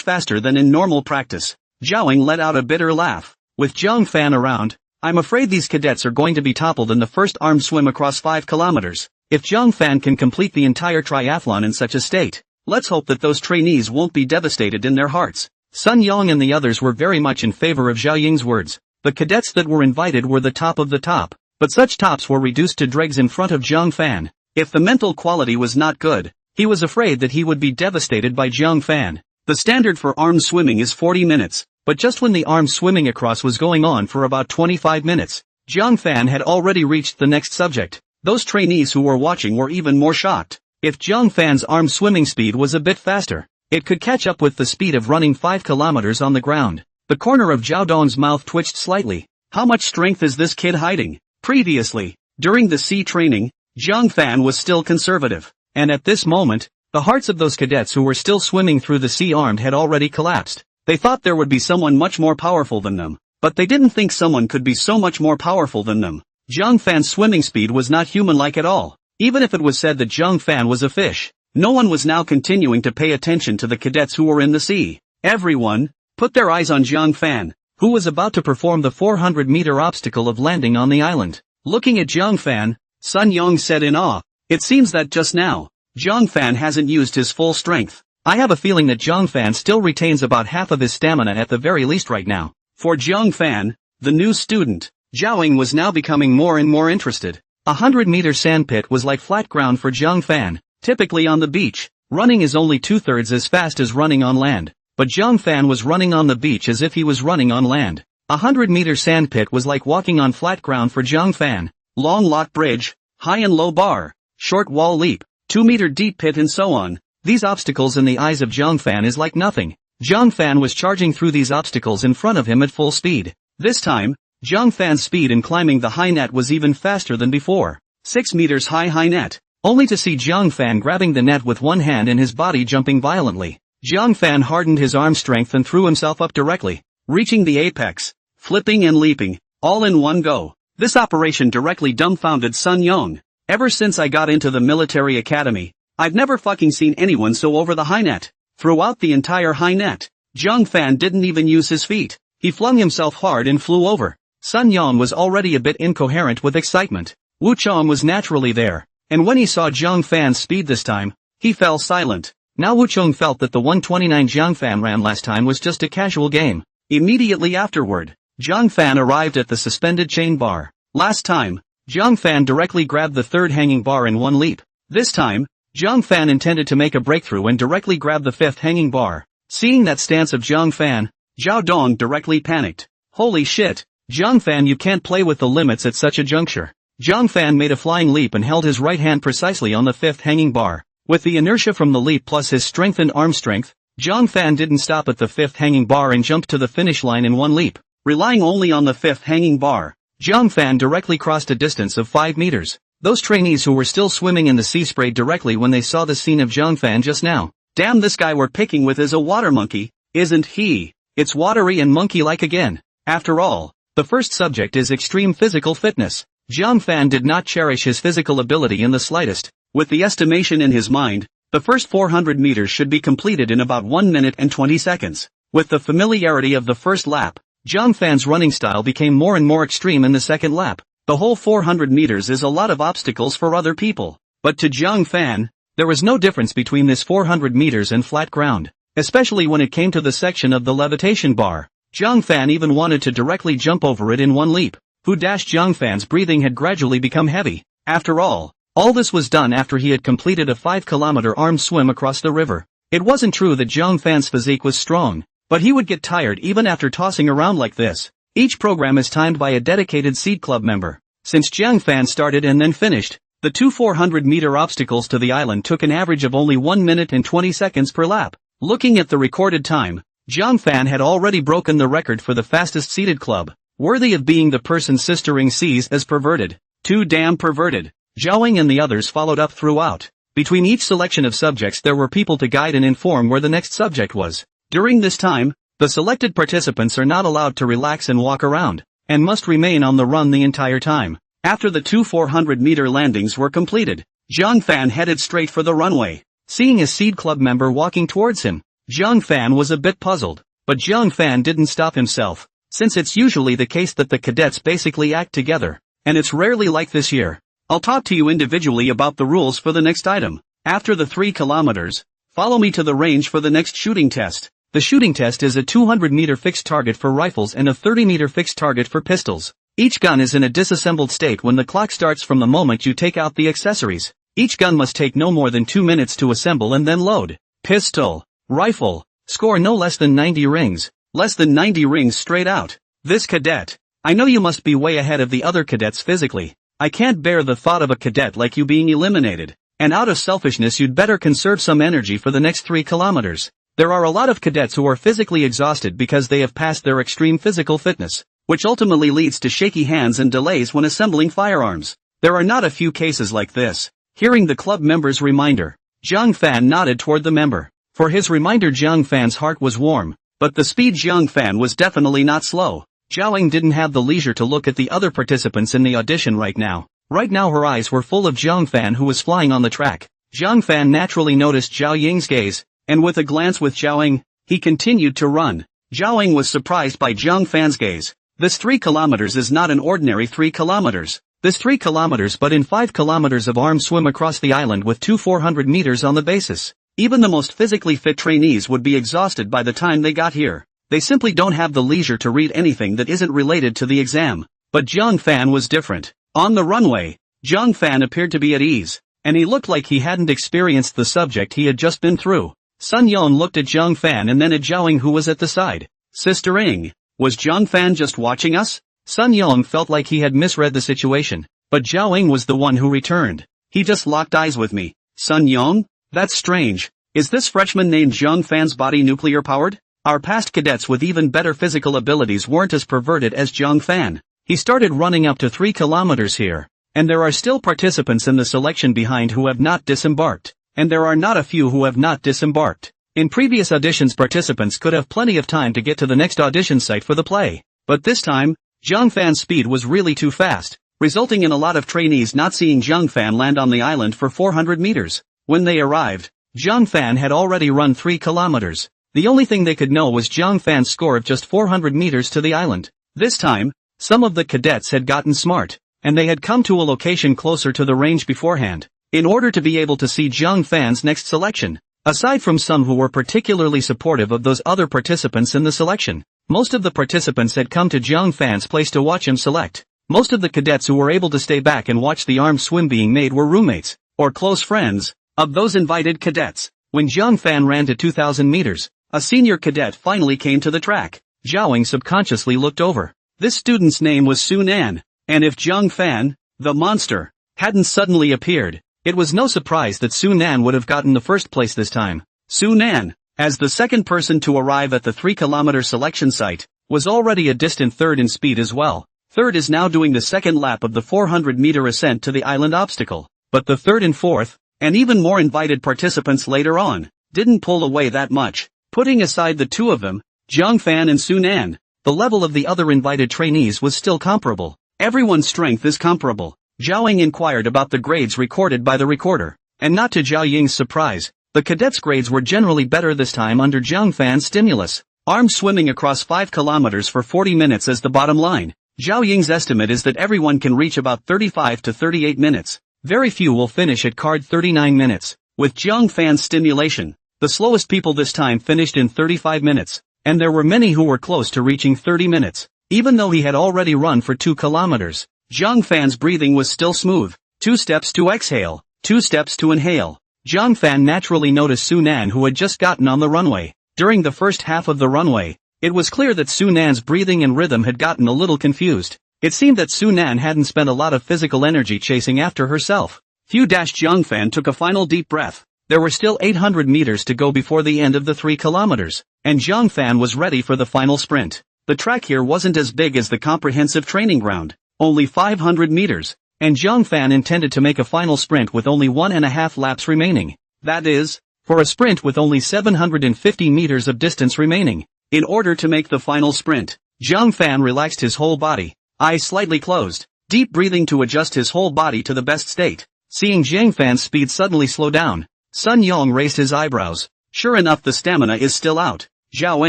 faster than in normal practice. Zhaoing let out a bitter laugh. With Jiang Fan around, I'm afraid these cadets are going to be toppled in the first armed swim across 5 kilometers. If Jiang Fan can complete the entire triathlon in such a state, let's hope that those trainees won't be devastated in their hearts. Sun Yang and the others were very much in favor of Zhao Ying's words. The cadets that were invited were the top of the top, but such tops were reduced to dregs in front of Jiang Fan. If the mental quality was not good, he was afraid that he would be devastated by Jiang Fan. The standard for armed swimming is 40 minutes, but just when the armed swimming across was going on for about 25 minutes, Jiang Fan had already reached the next subject. Those trainees who were watching were even more shocked. If Jiang Fan's armed swimming speed was a bit faster, it could catch up with the speed of running 5 kilometers on the ground. The corner of Zhao Dong's mouth twitched slightly. How much strength is this kid hiding? Previously, during the sea training, Jiang Fan was still conservative, and at this moment, the hearts of those cadets who were still swimming through the sea armed had already collapsed. They thought there would be someone much more powerful than them, but they didn't think someone could be so much more powerful than them. Jiang Fan's swimming speed was not human-like at all. Even if it was said that Jiang Fan was a fish, no one was now continuing to pay attention to the cadets who were in the sea. Everyone put their eyes on Jiang Fan, who was about to perform the 400-meter obstacle of landing on the island. Looking at Jiang Fan, Sun Yang said in awe, "It seems that just now, Jiang Fan hasn't used his full strength. I have a feeling that Jiang Fan still retains about half of his stamina at the very least right now." For Jiang Fan, the new student, Zhaoing was now becoming more and more interested. 100-meter sandpit was like flat ground for Jiang Fan. Typically on the beach, running is only 2/3 as fast as running on land. But Zhang Fan was running on the beach as if he was running on land. 100-meter sand pit was like walking on flat ground for Zhang Fan. Long lock bridge, high and low bar, short wall leap, 2-meter deep pit and so on. These obstacles in the eyes of Zhang Fan is like nothing. Zhang Fan was charging through these obstacles in front of him at full speed. This time, Zhang Fan's speed in climbing the high net was even faster than before. 6 meters high net. Only to see Zhang Fan grabbing the net with one hand and his body jumping violently. Zhang Fan hardened his arm strength and threw himself up directly, reaching the apex, flipping and leaping, all in one go. This operation directly dumbfounded Sun Yong. Ever since I got into the military academy, I've never fucking seen anyone so over the high net. Throughout the entire high net, Zhang Fan didn't even use his feet. He flung himself hard and flew over. Sun Yong was already a bit incoherent with excitement. Wu Chong was naturally there, and when he saw Zhang Fan's speed this time, he fell silent. Now Wu Chong felt that the 129 Zhang Fan ran last time was just a casual game. Immediately afterward, Zhang Fan arrived at the suspended chain bar. Last time, Zhang Fan directly grabbed the third hanging bar in one leap. This time, Zhang Fan intended to make a breakthrough and directly grab the fifth hanging bar. Seeing that stance of Zhang Fan, Zhao Dong directly panicked. Holy shit, Zhang Fan, you can't play with the limits at such a juncture. Zhang Fan made a flying leap and held his right hand precisely on the fifth hanging bar. With the inertia from the leap plus his strengthened arm strength, Zhang Fan didn't stop at the fifth hanging bar and jumped to the finish line in one leap. Relying only on the fifth hanging bar, Zhang Fan directly crossed a distance of 5 meters. Those trainees who were still swimming in the sea sprayed directly when they saw the scene of Zhang Fan just now. Damn, this guy we're picking with is a water monkey, isn't he? It's watery and monkey-like again. After all, the first subject is extreme physical fitness. Zhang Fan did not cherish his physical ability in the slightest. With the estimation in his mind, the first 400 meters should be completed in about 1 minute and 20 seconds. With the familiarity of the first lap, Zhang Fan's running style became more and more extreme in the second lap. The whole 400 meters is a lot of obstacles for other people. But to Zhang Fan, there was no difference between this 400 meters and flat ground. Especially when it came to the section of the levitation bar. Zhang Fan even wanted to directly jump over it in one leap. Zhang Fan's breathing had gradually become heavy. After all this was done after he had completed a 5-kilometer armed swim across the river. It wasn't true that Zhang Fan's physique was strong, but he would get tired even after tossing around like this. Each program is timed by a dedicated Seed Club member. Since Zhang Fan started and then finished, the two 400-meter obstacles to the island took an average of only 1 minute and 20 seconds per lap. Looking at the recorded time, Zhang Fan had already broken the record for the fastest seated club, worthy of being the person sistering sees as perverted. Too damn perverted. Zhaoing and the others followed up throughout. Between each selection of subjects there were people to guide and inform where the next subject was. During this time, the selected participants are not allowed to relax and walk around, and must remain on the run the entire time. After the two 400-meter landings were completed, Zhang Fan headed straight for the runway. Seeing a Seed Club member walking towards him, Zhang Fan was a bit puzzled, but Zhang Fan didn't stop himself, since it's usually the case that the cadets basically act together, and it's rarely like this here. I'll talk to you individually about the rules for the next item. After the 3 kilometers, follow me to the range for the next shooting test. The shooting test is a 200-meter fixed target for rifles and a 30-meter fixed target for pistols. Each gun is in a disassembled state when the clock starts from the moment you take out the accessories. Each gun must take no more than 2 minutes to assemble and then load. Pistol, rifle, score no less than 90 rings. Less than 90 rings straight out. This cadet. I know you must be way ahead of the other cadets physically. I can't bear the thought of a cadet like you being eliminated. And out of selfishness you'd better conserve some energy for the next 3 kilometers. There are a lot of cadets who are physically exhausted because they have passed their extreme physical fitness, which ultimately leads to shaky hands and delays when assembling firearms. There are not a few cases like this. Hearing the club member's reminder, Zhang Fan nodded toward the member. For his reminder, Zhang Fan's heart was warm, but the speed Zhang Fan was definitely not slow. Zhaoing didn't have the leisure to look at the other participants in the audition right now. Right now her eyes were full of Zhang Fan who was flying on the track. Zhang Fan naturally noticed Zhao Ying's gaze, and with a glance with Zhaoing, he continued to run. Zhaoing was surprised by Zhang Fan's gaze. This 3 kilometers is not an ordinary 3 kilometers. This 3 kilometers but in 5 kilometers of armed swim across the island with 2 400 meters on the basis. Even the most physically fit trainees would be exhausted by the time they got here. They simply don't have the leisure to read anything that isn't related to the exam. But Zhang Fan was different. On the runway, Zhang Fan appeared to be at ease. and he looked like he hadn't experienced the subject he had just been through. Sun Yong looked at Zhang Fan and then at Zhao Ying, who was at the side. Sister Ying, was Zhang Fan just watching us? Sun Yong felt like he had misread the situation, but Zhao Ying was the one who returned. He just locked eyes with me. Sun Yong? That's strange. Is this freshman named Zhang Fan's body nuclear powered? Our past cadets with even better physical abilities weren't as perverted as Zhang Fan. He started running up to 3 kilometers here. And there are still participants in the selection behind who have not disembarked. And there are not a few who have not disembarked. In previous auditions, participants could have plenty of time to get to the next audition site for the play. But this time, Zhang Fan's speed was really too fast, resulting in a lot of trainees not seeing Zhang Fan land on the island for 400 meters. When they arrived, Zhang Fan had already run 3 kilometers. The only thing they could know was Zhang Fan's score of just 400 meters to the island. This time, some of the cadets had gotten smart, and they had come to a location closer to the range beforehand, in order to be able to see Zhang Fan's next selection. Aside from some who were particularly supportive of those other participants in the selection, most of the participants had come to Zhang Fan's place to watch him select. Most of the cadets who were able to stay back and watch the armed swim being made were roommates, or close friends, of those invited cadets. When Zhang Fan ran to 2,000 meters, a senior cadet finally came to the track. Zhao Ying subconsciously looked over. This student's name was Su Nan, and if Zhang Fan, the monster, hadn't suddenly appeared, it was no surprise that Su Nan would have gotten the first place this time. Su Nan, as the second person to arrive at the 3-kilometer selection site, was already a distant third in speed as well. Third is now doing the second lap of the 400-meter ascent to the island obstacle. But the third and fourth, and even more invited participants later on, didn't pull away that much. Putting aside the two of them, Zhang Fan and Su Nan, the level of the other invited trainees was still comparable. Everyone's strength is comparable. Zhao Ying inquired about the grades recorded by the recorder, and not to Zhao Ying's surprise, the cadets' grades were generally better this time under Zhang Fan's stimulus. Armed swimming across 5 kilometers for 40 minutes as the bottom line. Zhao Ying's estimate is that everyone can reach about 35 to 38 minutes. Very few will finish at card 39 minutes. With Zhang Fan's stimulation, the slowest people this time finished in 35 minutes, and there were many who were close to reaching 30 minutes. Even though he had already run for 2 kilometers, Zhang Fan's breathing was still smooth. 2 steps to exhale, 2 steps to inhale. Zhang Fan naturally noticed Su Nan, who had just gotten on the runway. During the first half of the runway, it was clear that Su Nan's breathing and rhythm had gotten a little confused. It seemed that Su Nan hadn't spent a lot of physical energy chasing after herself. Zhang Fan took a final deep breath. There were still 800 meters to go before the end of the 3 kilometers, and Zhang Fan was ready for the final sprint. The track here wasn't as big as the comprehensive training ground, only 500 meters, and Zhang Fan intended to make a final sprint with only 1.5 laps remaining. That is, for a sprint with only 750 meters of distance remaining. In order to make the final sprint, Zhang Fan relaxed his whole body, eyes slightly closed, deep breathing to adjust his whole body to the best state. Seeing Zhang Fan's speed suddenly slow down, Sun Yong raised his eyebrows. Sure enough, the stamina is still out. Zhao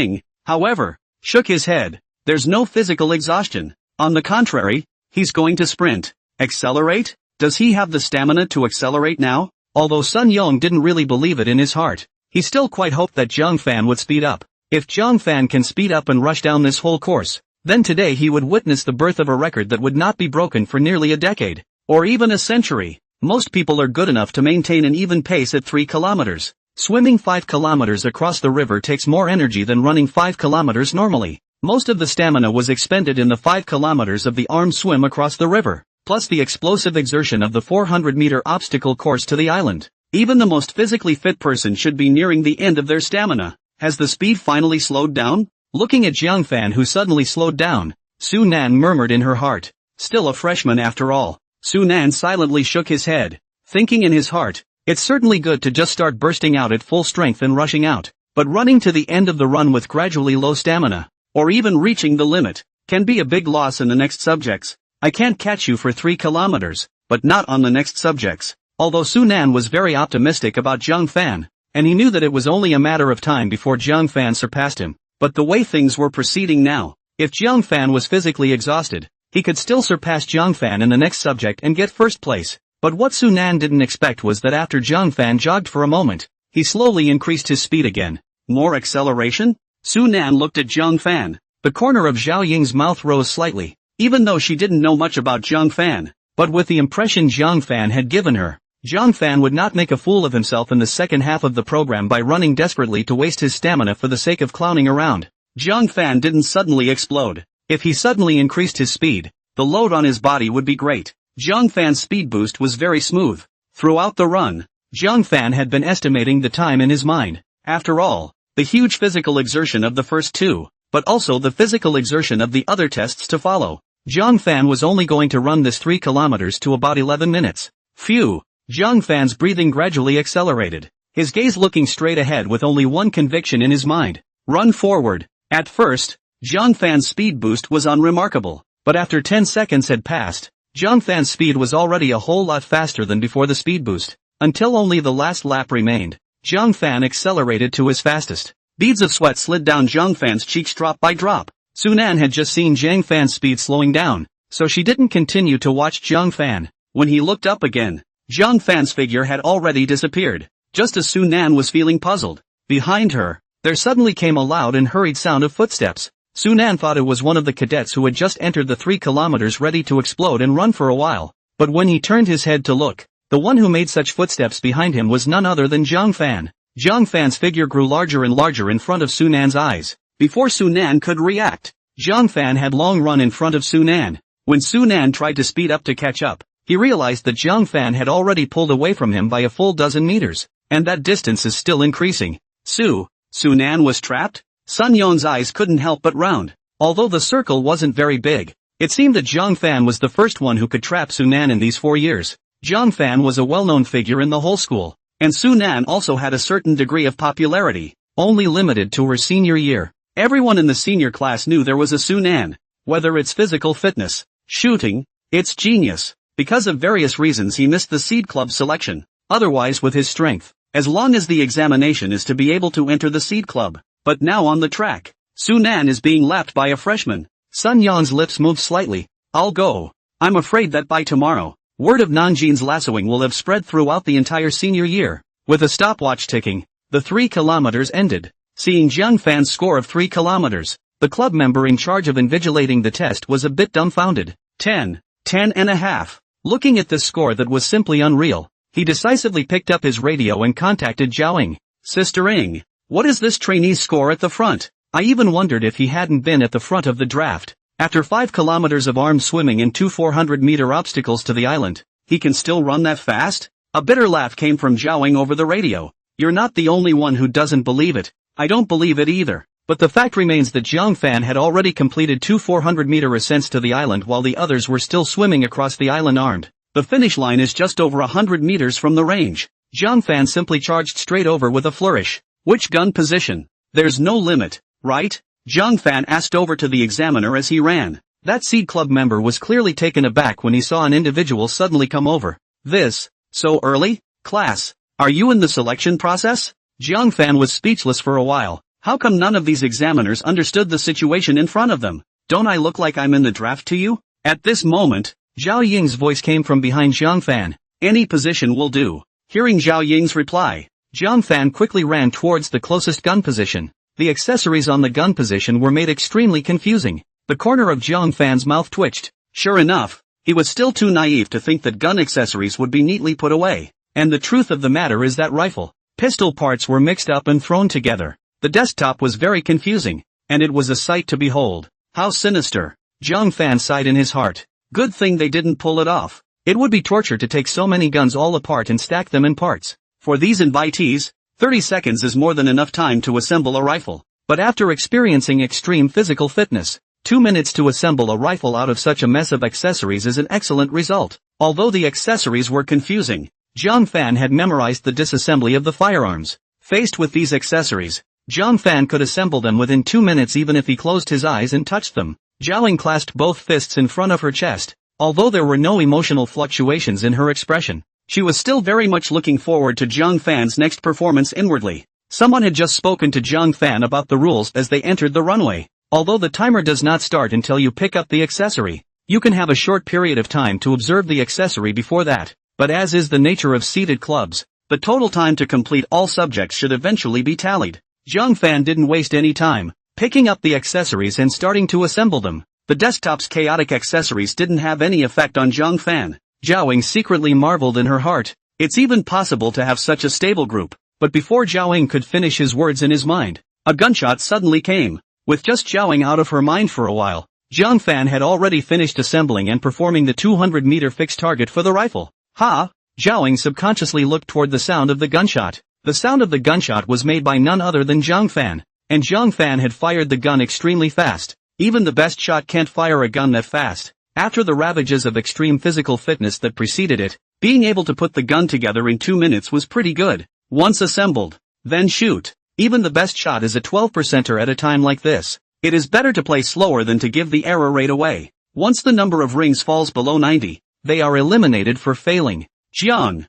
Ying, however, shook his head. There's no physical exhaustion. On the contrary, he's going to sprint. Accelerate? Does he have the stamina to accelerate now? Although Sun Yong didn't really believe it in his heart, he still quite hoped that Zhang Fan would speed up. If Zhang Fan can speed up and rush down this whole course, then today he would witness the birth of a record that would not be broken for nearly a decade, or even a century. Most people are good enough to maintain an even pace at 3 kilometers. Swimming 5 kilometers across the river takes more energy than running 5 kilometers normally. Most of the stamina was expended in the 5 kilometers of the armed swim across the river, plus the explosive exertion of the 400-meter obstacle course to the island. Even the most physically fit person should be nearing the end of their stamina. Has the speed finally slowed down? Looking at Zhang Fan, who suddenly slowed down, Su Nan murmured in her heart. Still a freshman after all. Su Nan silently shook his head, thinking in his heart, it's certainly good to just start bursting out at full strength and rushing out, but running to the end of the run with gradually low stamina, or even reaching the limit, can be a big loss in the next subjects. I can't catch you for 3 kilometers, but not on the next subjects. Although Su Nan was very optimistic about Zhang Fan, and he knew that it was only a matter of time before Zhang Fan surpassed him, but the way things were proceeding now, if Zhang Fan was physically exhausted, he could still surpass Zhang Fan in the next subject and get first place. But what Su Nan didn't expect was that after Zhang Fan jogged for a moment, he slowly increased his speed again. More acceleration? Su Nan looked at Zhang Fan. The corner of Zhao Ying's mouth rose slightly, even though she didn't know much about Zhang Fan. But with the impression Zhang Fan had given her, Zhang Fan would not make a fool of himself in the second half of the program by running desperately to waste his stamina for the sake of clowning around. Zhang Fan didn't suddenly explode. If he suddenly increased his speed, the load on his body would be great. Zhang Fan's speed boost was very smooth. Throughout the run, Zhang Fan had been estimating the time in his mind. After all, the huge physical exertion of the first two, but also the physical exertion of the other tests to follow. Zhang Fan was only going to run this 3 kilometers to about 11 minutes. Phew! Zhang Fan's breathing gradually accelerated, his gaze looking straight ahead with only one conviction in his mind: run forward. At first, Zhang Fan's speed boost was unremarkable, but after 10 seconds had passed, Zhang Fan's speed was already a whole lot faster than before the speed boost. Until only the last lap remained, Zhang Fan accelerated to his fastest. Beads of sweat slid down Zhang Fan's cheeks drop by drop. Sunan had just seen Zhang Fan's speed slowing down, so she didn't continue to watch Zhang Fan. When he looked up again, Zhang Fan's figure had already disappeared. Just as Sunan was feeling puzzled, behind her, there suddenly came a loud and hurried sound of footsteps. Sunan thought it was one of the cadets who had just entered the 3 kilometers ready to explode and run for a while. But when he turned his head to look, the one who made such footsteps behind him was none other than Zhang Fan. Zhang Fan's figure grew larger and larger in front of Sunan's eyes. Before Sunan could react, Zhang Fan had long run in front of Sunan. When Sunan tried to speed up to catch up, he realized that Zhang Fan had already pulled away from him by a full dozen meters, and that distance is still increasing. Sunan was trapped? Sun Yon's eyes couldn't help but round. Although the circle wasn't very big, it seemed that Zhang Fan was the first one who could trap Sunan in these 4 years. Zhang Fan was a well-known figure in the whole school, and Sunan also had a certain degree of popularity, only limited to her senior year. Everyone in the senior class knew there was a Sunan. Whether it's physical fitness, shooting, it's genius. Because of various reasons he missed the seed club selection. Otherwise with his strength, as long as the examination is to be able to enter the seed club. But now on the track, Sunan is being lapped by a freshman. Sun Yan's lips moved slightly. I'll go. I'm afraid that by tomorrow, word of Nanjin's lassoing will have spread throughout the entire senior year. With a stopwatch ticking, the 3 kilometers ended. Seeing Zhang Fan's score of 3 kilometers, the club member in charge of invigilating the test was a bit dumbfounded. 10 and a half. Looking at this score that was simply unreal, he decisively picked up his radio and contacted Zhao Ying. Sister Ying, what is this trainee's score at the front? I even wondered if he hadn't been at the front of the draft. After 5 kilometers of armed swimming and 2 400-meter obstacles to the island, he can still run that fast? A bitter laugh came from Zhao Ying over the radio. You're not the only one who doesn't believe it. I don't believe it either. But the fact remains that Zhang Fan had already completed 2 400-meter ascents to the island while the others were still swimming across the island armed. The finish line is just over 100 meters from the range. Zhang Fan simply charged straight over with a flourish. Which gun position? There's no limit, right? Zhang Fan asked over to the examiner as he ran. That seed club member was clearly taken aback when he saw an individual suddenly come over. This, so early? Class, are you in the selection process? Zhang Fan was speechless for a while. How come none of these examiners understood the situation in front of them? Don't I look like I'm in the draft to you? At this moment, Zhao Ying's voice came from behind Zhang Fan. Any position will do. Hearing Zhao Ying's reply, Zhang Fan quickly ran towards the closest gun position. The accessories on the gun position were made extremely confusing. The corner of Zhang Fan's mouth twitched. Sure enough, he was still too naive to think that gun accessories would be neatly put away. And the truth of the matter is that rifle, pistol parts were mixed up and thrown together. The desktop was very confusing, and it was a sight to behold. How sinister. Zhang Fan sighed in his heart. Good thing they didn't pull it off. It would be torture to take so many guns all apart and stack them in parts. For these invitees, 30 seconds is more than enough time to assemble a rifle. But after experiencing extreme physical fitness, 2 minutes to assemble a rifle out of such a mess of accessories is an excellent result. Although the accessories were confusing, Zhang Fan had memorized the disassembly of the firearms. Faced with these accessories, Zhang Fan could assemble them within 2 minutes even if he closed his eyes and touched them. Zhao Ying clasped both fists in front of her chest. Although there were no emotional fluctuations in her expression, she was still very much looking forward to Zhang Fan's next performance inwardly. Someone had just spoken to Zhang Fan about the rules as they entered the runway. Although the timer does not start until you pick up the accessory, you can have a short period of time to observe the accessory before that. But as is the nature of seated clubs, the total time to complete all subjects should eventually be tallied. Zhang Fan didn't waste any time, picking up the accessories and starting to assemble them. The desktop's chaotic accessories didn't have any effect on Zhang Fan. Zhao Ying secretly marveled in her heart. It's even possible to have such a stable group. But before Zhao Ying could finish his words in his mind, a gunshot suddenly came. With just Zhao Ying out of her mind for a while, Zhang Fan had already finished assembling and performing the 200-meter fixed target for the rifle. Zhao Ying subconsciously looked toward the sound of the gunshot. The sound of the gunshot was made by none other than Zhang Fan, and Zhang Fan had fired the gun extremely fast. Even the best shot can't fire a gun that fast. After the ravages of extreme physical fitness that preceded it, being able to put the gun together in 2 minutes was pretty good. Once assembled, then shoot. Even the best shot is a 12%er at a time like this. It is better to play slower than to give the error rate away. Once the number of rings falls below 90, they are eliminated for failing. Zhao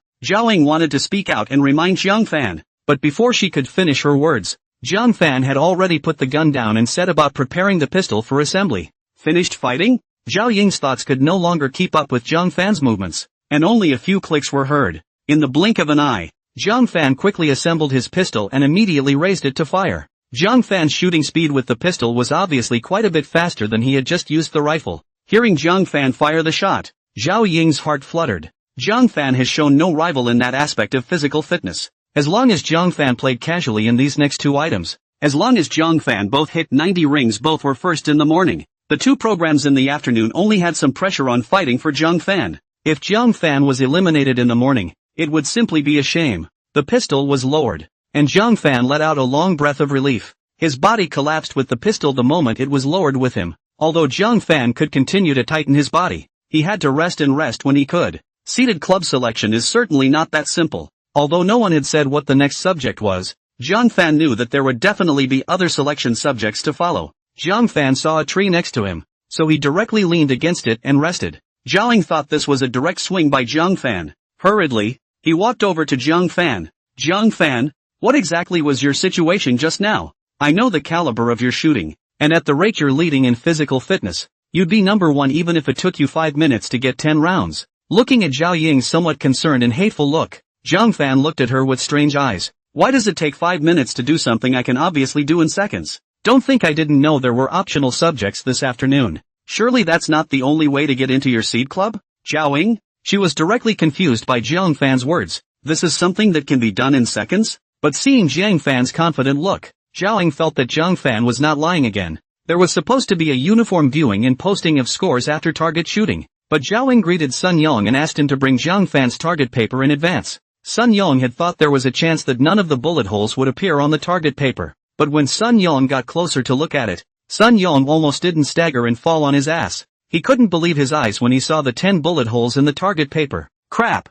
Ying wanted to speak out and remind Zhang Fan, but before she could finish her words, Zhang Fan had already put the gun down and set about preparing the pistol for assembly. Finished fighting? Zhao Ying's thoughts could no longer keep up with Zhang Fan's movements, and only a few clicks were heard. In the blink of an eye, Zhang Fan quickly assembled his pistol and immediately raised it to fire. Zhang Fan's shooting speed with the pistol was obviously quite a bit faster than he had just used the rifle. Hearing Zhang Fan fire the shot, Zhao Ying's heart fluttered. Zhang Fan has shown no rival in that aspect of physical fitness. As long as Zhang Fan played casually in these next two items, as long as Zhang Fan both hit 90 rings, both were first in the morning. The two programs in the afternoon only had some pressure on fighting for Zhang Fan. If Zhang Fan was eliminated in the morning, it would simply be a shame. The pistol was lowered, and Zhang Fan let out a long breath of relief. His body collapsed with the pistol the moment it was lowered with him. Although Zhang Fan could continue to tighten his body, he had to rest when he could. Seated club selection is certainly not that simple. Although no one had said what the next subject was, Zhang Fan knew that there would definitely be other selection subjects to follow. Zhang Fan saw a tree next to him, so he directly leaned against it and rested. Zhao Ying thought this was a direct swing by Zhang Fan. Hurriedly, he walked over to Zhang Fan. Zhang Fan, what exactly was your situation just now? I know the caliber of your shooting, and at the rate you're leading in physical fitness, you'd be number one even if it took you 5 minutes to get 10 rounds. Looking at Zhao Ying's somewhat concerned and hateful look, Zhang Fan looked at her with strange eyes. Why does it take 5 minutes to do something I can obviously do in seconds? Don't think I didn't know there were optional subjects this afternoon. Surely that's not the only way to get into your seed club? Zhao Ying? She was directly confused by Zhang Fan's words. This is something that can be done in seconds? But seeing Zhang Fan's confident look, Zhao Ying felt that Zhang Fan was not lying again. There was supposed to be a uniform viewing and posting of scores after target shooting. But Zhao Ying greeted Sun Yong and asked him to bring Zhang Fan's target paper in advance. Sun Yong had thought there was a chance that none of the bullet holes would appear on the target paper. But when Sun Yong got closer to look at it, Sun Yong almost didn't stagger and fall on his ass. He couldn't believe his eyes when he saw the 10 bullet holes in the target paper. Crap.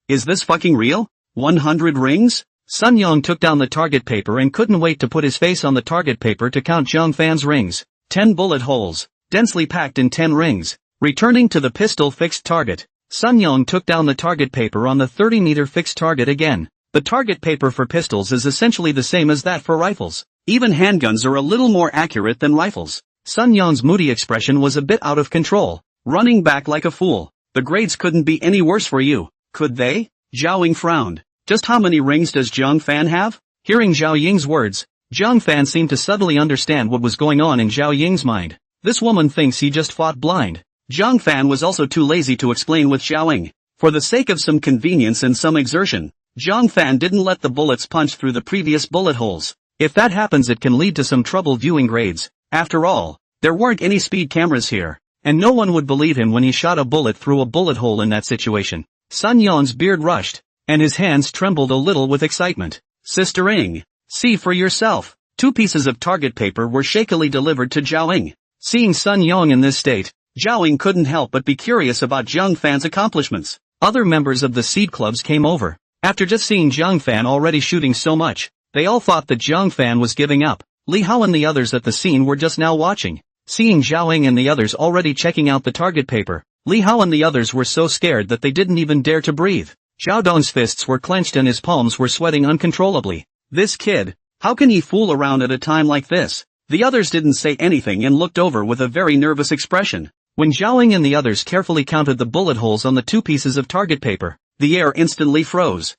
Is this fucking real? 100 rings? Sun Yong took down the target paper and couldn't wait to put his face on the target paper to count Zhang Fan's rings. 10 bullet holes, densely packed in 10 rings. Returning to the pistol fixed target, Sun Yong took down the target paper on the 30-meter fixed target again. The target paper for pistols is essentially the same as that for rifles. Even handguns are a little more accurate than rifles. Sun Yong's moody expression was a bit out of control, running back like a fool. The grades couldn't be any worse for you, could they? Zhao Ying frowned. Just how many rings does Zhang Fan have? Hearing Zhao Ying's words, Zhang Fan seemed to suddenly understand what was going on in Zhao Ying's mind. This woman thinks he just fought blind. Zhang Fan was also too lazy to explain with Zhao Ying. For the sake of some convenience and some exertion, Zhang Fan didn't let the bullets punch through the previous bullet holes. If that happens, it can lead to some trouble viewing grades. After all, there weren't any speed cameras here, and no one would believe him when he shot a bullet through a bullet hole in that situation. Sun Yong's beard rushed, and his hands trembled a little with excitement. Sister Ying, see for yourself. 2 pieces of target paper were shakily delivered to Zhao Ying. Seeing Sun Yong in this state, Zhao Ying couldn't help but be curious about Zhang Fan's accomplishments. Other members of the seed clubs came over. After just seeing Zhang Fan already shooting so much, they all thought that Zhang Fan was giving up. Li Hao and the others at the scene were just now watching. Seeing Zhao Ying and the others already checking out the target paper, Li Hao and the others were so scared that they didn't even dare to breathe. Zhao Dong's fists were clenched and his palms were sweating uncontrollably. This kid, how can he fool around at a time like this? The others didn't say anything and looked over with a very nervous expression. When Zhao Ying and the others carefully counted the bullet holes on the 2 pieces of target paper, the air instantly froze.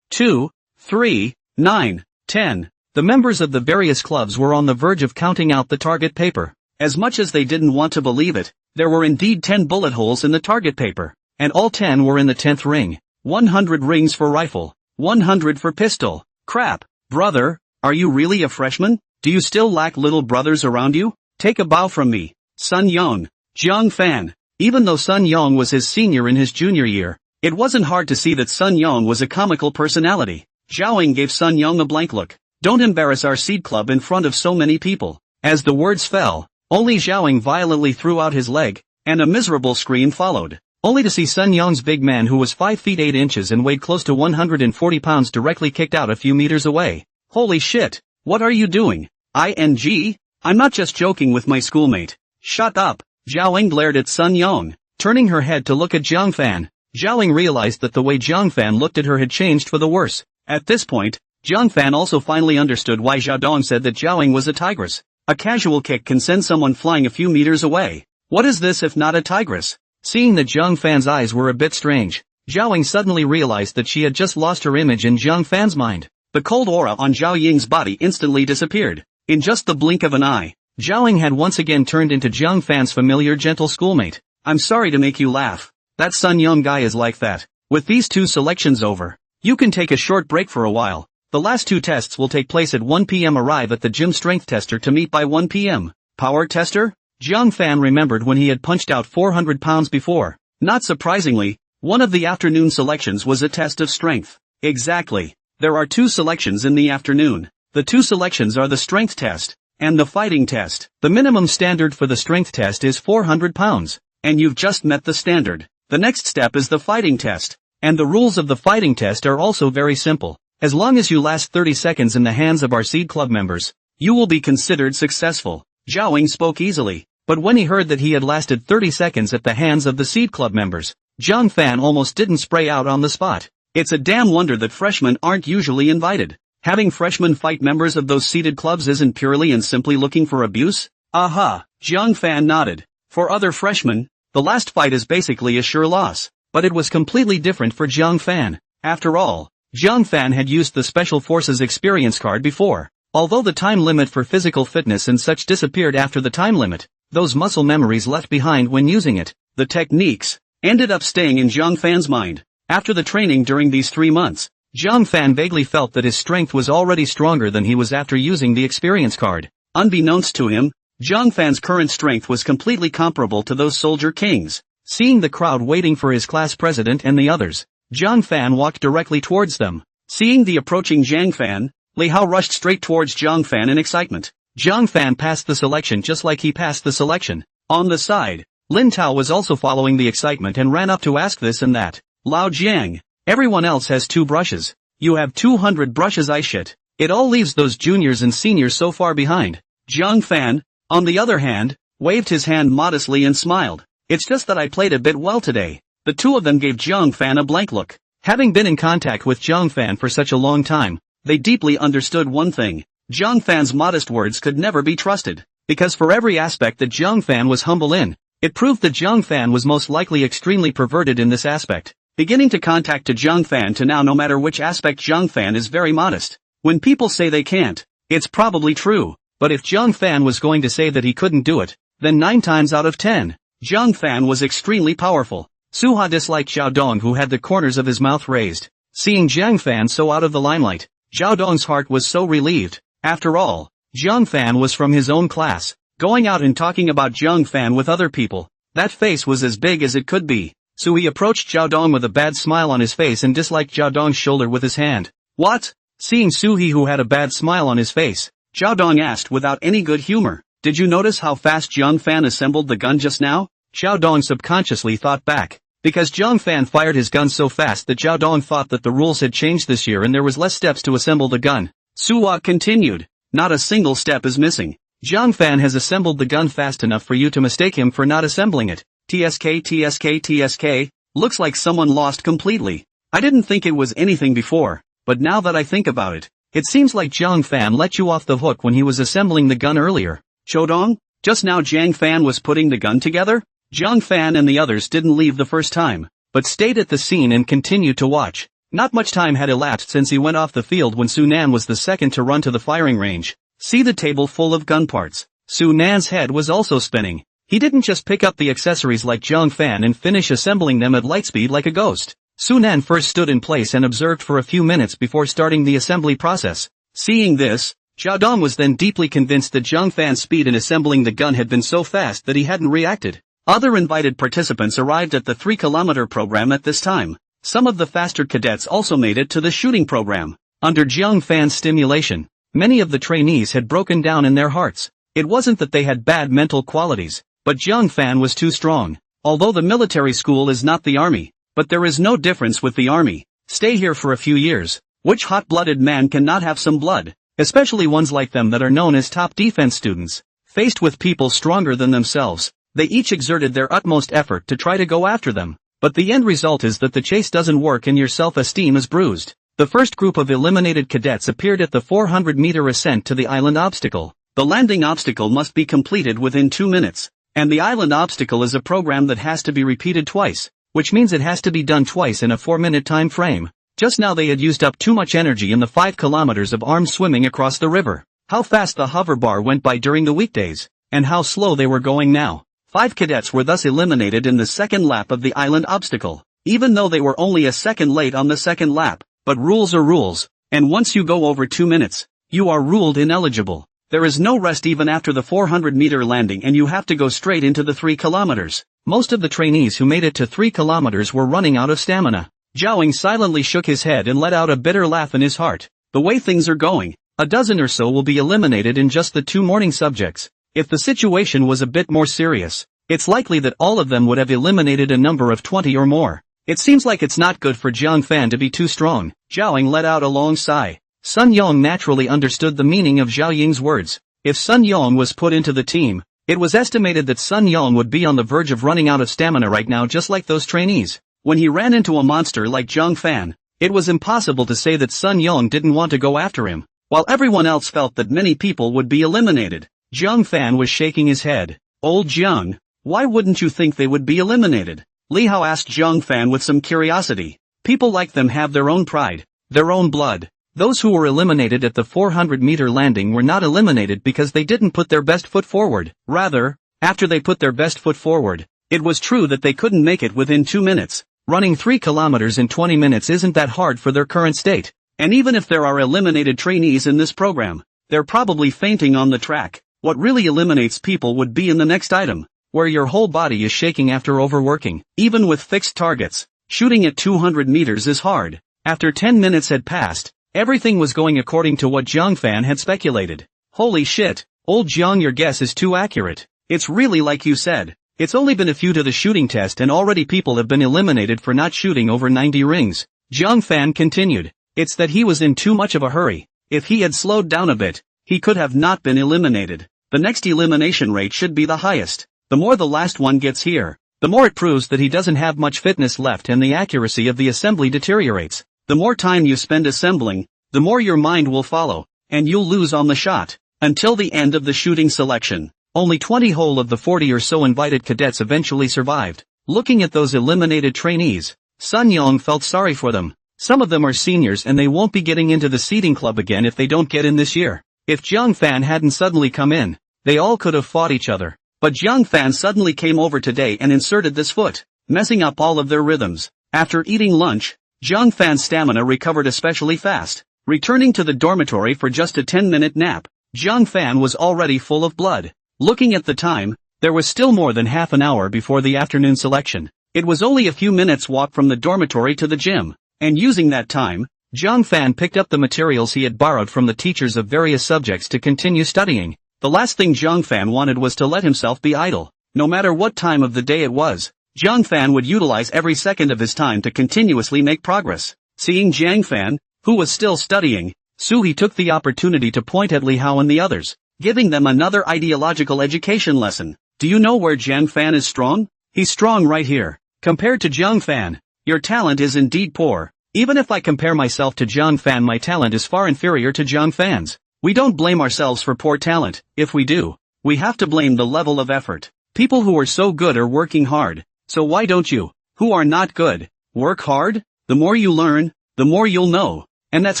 2, 3, 9, 10. The members of the various clubs were on the verge of counting out the target paper. As much as they didn't want to believe it, there were indeed 10 bullet holes in the target paper, and all 10 were in the 10th ring. 100 rings for rifle, 100 for pistol. Crap, brother, are you really a freshman? Do you still lack little brothers around you? Take a bow from me, Sun Yong. Jiang Fan. Even though Sun Yong was his senior in his junior year, it wasn't hard to see that Sun Yong was a comical personality. Zhaoing gave Sun Yong a blank look. Don't embarrass our seed club in front of so many people. As the words fell, only Zhaoing violently threw out his leg, and a miserable scream followed. Only to see Sun Yong's big man, who was 5 feet 8 inches and weighed close to 140 pounds, directly kicked out a few meters away. Holy shit, what are you doing? I'm not just joking with my schoolmate. Shut up. Zhaoing glared at Sun Yong, turning her head to look at Jiang Fan. Zhaoing realized that the way Jiang Fan looked at her had changed for the worse. At this point, Jiang Fan also finally understood why Zhao Dong said that Zhaoing was a tigress. A casual kick can send someone flying a few meters away. What is this if not a tigress? Seeing that Jiang Fan's eyes were a bit strange, Zhaoing suddenly realized that she had just lost her image in Jiang Fan's mind. The cold aura on Zhao Ying's body instantly disappeared. In just the blink of an eye, Zhaoing had once again turned into Jiang Fan's familiar gentle schoolmate. I'm sorry to make you laugh. That Sun Yong guy is like that. With these 2 selections over, you can take a short break for a while. The last 2 tests will take place at 1 p.m. Arrive at the gym strength tester to meet by 1 p.m. Power tester? Jiang Fan remembered when he had punched out 400 pounds before. Not surprisingly, one of the afternoon selections was a test of strength. Exactly. There are 2 selections in the afternoon. The 2 selections are the strength test and the fighting test. The minimum standard for the strength test is 400 pounds, and you've just met the standard. The next step is the fighting test, and the rules of the fighting test are also very simple. As long as you last 30 seconds in the hands of our seed club members, you will be considered successful. Zhaoing spoke easily, but when he heard that he had lasted 30 seconds at the hands of the seed club members, Jiang Fan almost didn't spray out on the spot. It's a damn wonder that freshmen aren't usually invited. Having freshmen fight members of those seeded clubs isn't purely and simply looking for abuse? Aha, Jiang Fan nodded. For other freshmen, the last fight is basically a sure loss, but it was completely different for Jiang Fan. After all, Jiang Fan had used the Special Forces experience card before. Although the time limit for physical fitness and such disappeared after the time limit, those muscle memories left behind when using it, the techniques, ended up staying in Jiang Fan's mind. After the training during these 3 months, Jiang Fan vaguely felt that his strength was already stronger than he was after using the experience card. Unbeknownst to him, Jiang Fan's current strength was completely comparable to those Soldier Kings. Seeing the crowd waiting for his class president and the others, Jiang Fan walked directly towards them. Seeing the approaching Jiang Fan, Li Hao rushed straight towards Jiang Fan in excitement. Jiang Fan passed the selection just like he passed the selection. On the side, Lin Tao was also following the excitement and ran up to ask this and that. Lao Jiang, everyone else has 2 brushes. You have 200 brushes. I shit. It all leaves those juniors and seniors so far behind. Jiang Fan, on the other hand, waved his hand modestly and smiled. It's just that I played a bit well today. The 2 of them gave Jiang Fan a blank look. Having been in contact with Jiang Fan for such a long time, they deeply understood one thing. Jiang Fan's modest words could never be trusted, because for every aspect that Jiang Fan was humble in, it proved that Jiang Fan was most likely extremely perverted in this aspect. Beginning to contact to Jiang Fan to now, no matter which aspect, Jiang Fan is very modest. When people say they can't, it's probably true, but if Jiang Fan was going to say that he couldn't do it, then 9 times out of 10, Jiang Fan was extremely powerful. Suha disliked Zhao Dong, who had the corners of his mouth raised. Seeing Jiang Fan so out of the limelight, Zhao Dong's heart was so relieved. After all, Jiang Fan was from his own class. Going out and talking about Jiang Fan with other people, that face was as big as it could be. So he approached Zhao Dong with a bad smile on his face and disliked Zhao Dong's shoulder with his hand. What? Seeing Suhi, who had a bad smile on his face, Zhao Dong asked without any good humor. Did you notice how fast Jiang Fan assembled the gun just now? Zhao Dong subconsciously thought back. Because Jiang Fan fired his gun so fast that Zhao Dong thought that the rules had changed this year and there was less steps to assemble the gun. Suwa continued. Not a single step is missing. Jiang Fan has assembled the gun fast enough for you to mistake him for not assembling it. TSK, looks like someone lost completely. I didn't think it was anything before, but now that I think about it, it seems like Jiang Fan let you off the hook when he was assembling the gun earlier. Chodong, just now Jiang Fan was putting the gun together? Jiang Fan and the others didn't leave the first time, but stayed at the scene and continued to watch. Not much time had elapsed since he went off the field when Su Nan was the second to run to the firing range. See the table full of gun parts. Su Nan's head was also spinning. He didn't just pick up the accessories like Jiang Fan and finish assembling them at light speed like a ghost. Sunan first stood in place and observed for a few minutes before starting the assembly process. Seeing this, Xiaodong was then deeply convinced that Zhang Fan's speed in assembling the gun had been so fast that he hadn't reacted. Other invited participants arrived at the 3-kilometer program at this time. Some of the faster cadets also made it to the shooting program. Under Zhang Fan's stimulation, many of the trainees had broken down in their hearts. It wasn't that they had bad mental qualities, but Zhang Fan was too strong. Although the military school is not the army, but there is no difference with the army. Stay here for a few years. Which hot-blooded man cannot have some blood? Especially ones like them that are known as top defense students. Faced with people stronger than themselves, they each exerted their utmost effort to try to go after them. But the end result is that the chase doesn't work and your self-esteem is bruised. The first group of eliminated cadets appeared at the 400-meter ascent to the island obstacle. The landing obstacle must be completed within 2 minutes. And the island obstacle is a program that has to be repeated twice, which means it has to be done twice in a 4-minute time frame. Just now they had used up too much energy in the 5 kilometers of armed swimming across the river. How fast the hover bar went by during the weekdays, and how slow they were going now. 5 cadets were thus eliminated in the second lap of the island obstacle, even though they were only a second late on the second lap. But rules are rules, and once you go over 2 minutes, you are ruled ineligible. There is no rest even after the 400-meter landing and you have to go straight into the 3 kilometers. Most of the trainees who made it to 3 kilometers were running out of stamina. Zhaoying silently shook his head and let out a bitter laugh in his heart. The way things are going, a dozen or so will be eliminated in just the 2 morning subjects. If the situation was a bit more serious, it's likely that all of them would have eliminated a number of 20 or more. It seems like it's not good for Zhang Fan to be too strong. Zhaoying let out a long sigh. Sun Yong naturally understood the meaning of Zhao Ying's words. If Sun Yong was put into the team, it was estimated that Sun Yong would be on the verge of running out of stamina right now just like those trainees. When he ran into a monster like Zhang Fan, it was impossible to say that Sun Yong didn't want to go after him, while everyone else felt that many people would be eliminated. Zhang Fan was shaking his head. Old Zhang, why wouldn't you think they would be eliminated? Li Hao asked Zhang Fan with some curiosity. People like them have their own pride, their own blood. Those who were eliminated at the 400-meter landing were not eliminated because they didn't put their best foot forward. Rather, after they put their best foot forward, it was true that they couldn't make it within 2 minutes. Running 3 kilometers in 20 minutes isn't that hard for their current state. And even if there are eliminated trainees in this program, they're probably fainting on the track. What really eliminates people would be in the next item, where your whole body is shaking after overworking. Even with fixed targets, shooting at 200 meters is hard. After 10 minutes had passed, everything was going according to what Zhang Fan had speculated. Holy shit, old Zhang, your guess is too accurate. It's really like you said. It's only been a few to the shooting test and already people have been eliminated for not shooting over 90 rings. Zhang Fan continued. It's that he was in too much of a hurry. If he had slowed down a bit, he could have not been eliminated. The next elimination rate should be the highest. The more the last one gets here, the more it proves that he doesn't have much fitness left and the accuracy of the assembly deteriorates. The more time you spend assembling, the more your mind will follow, and you'll lose on the shot. Until the end of the shooting selection, only 20 whole of the 40 or so invited cadets eventually survived. Looking at those eliminated trainees, Sun Yong felt sorry for them. Some of them are seniors and they won't be getting into the seeding club again if they don't get in this year. If Zhang Fan hadn't suddenly come in, they all could have fought each other. But Zhang Fan suddenly came over today and inserted this foot, messing up all of their rhythms. After eating lunch, Zhang Fan's stamina recovered especially fast. Returning to the dormitory for just a 10-minute nap, Zhang Fan was already full of blood. Looking at the time, there was still more than half an hour before the afternoon selection. It was only a few minutes walk from the dormitory to the gym, and using that time, Zhang Fan picked up the materials he had borrowed from the teachers of various subjects to continue studying. The last thing Zhang Fan wanted was to let himself be idle. No matter what time of the day it was, Zhang Fan would utilize every second of his time to continuously make progress. Seeing Zhang Fan, who was still studying, Suhi took the opportunity to point at Li Hao and the others, giving them another ideological education lesson. Do you know where Zhang Fan is strong? He's strong right here. Compared to Zhang Fan, your talent is indeed poor. Even if I compare myself to Zhang Fan, my talent is far inferior to Zhang Fan's. We don't blame ourselves for poor talent. If we do, we have to blame the level of effort. People who are so good are working hard. So why don't you, who are not good, work hard? The more you learn, the more you'll know. And that's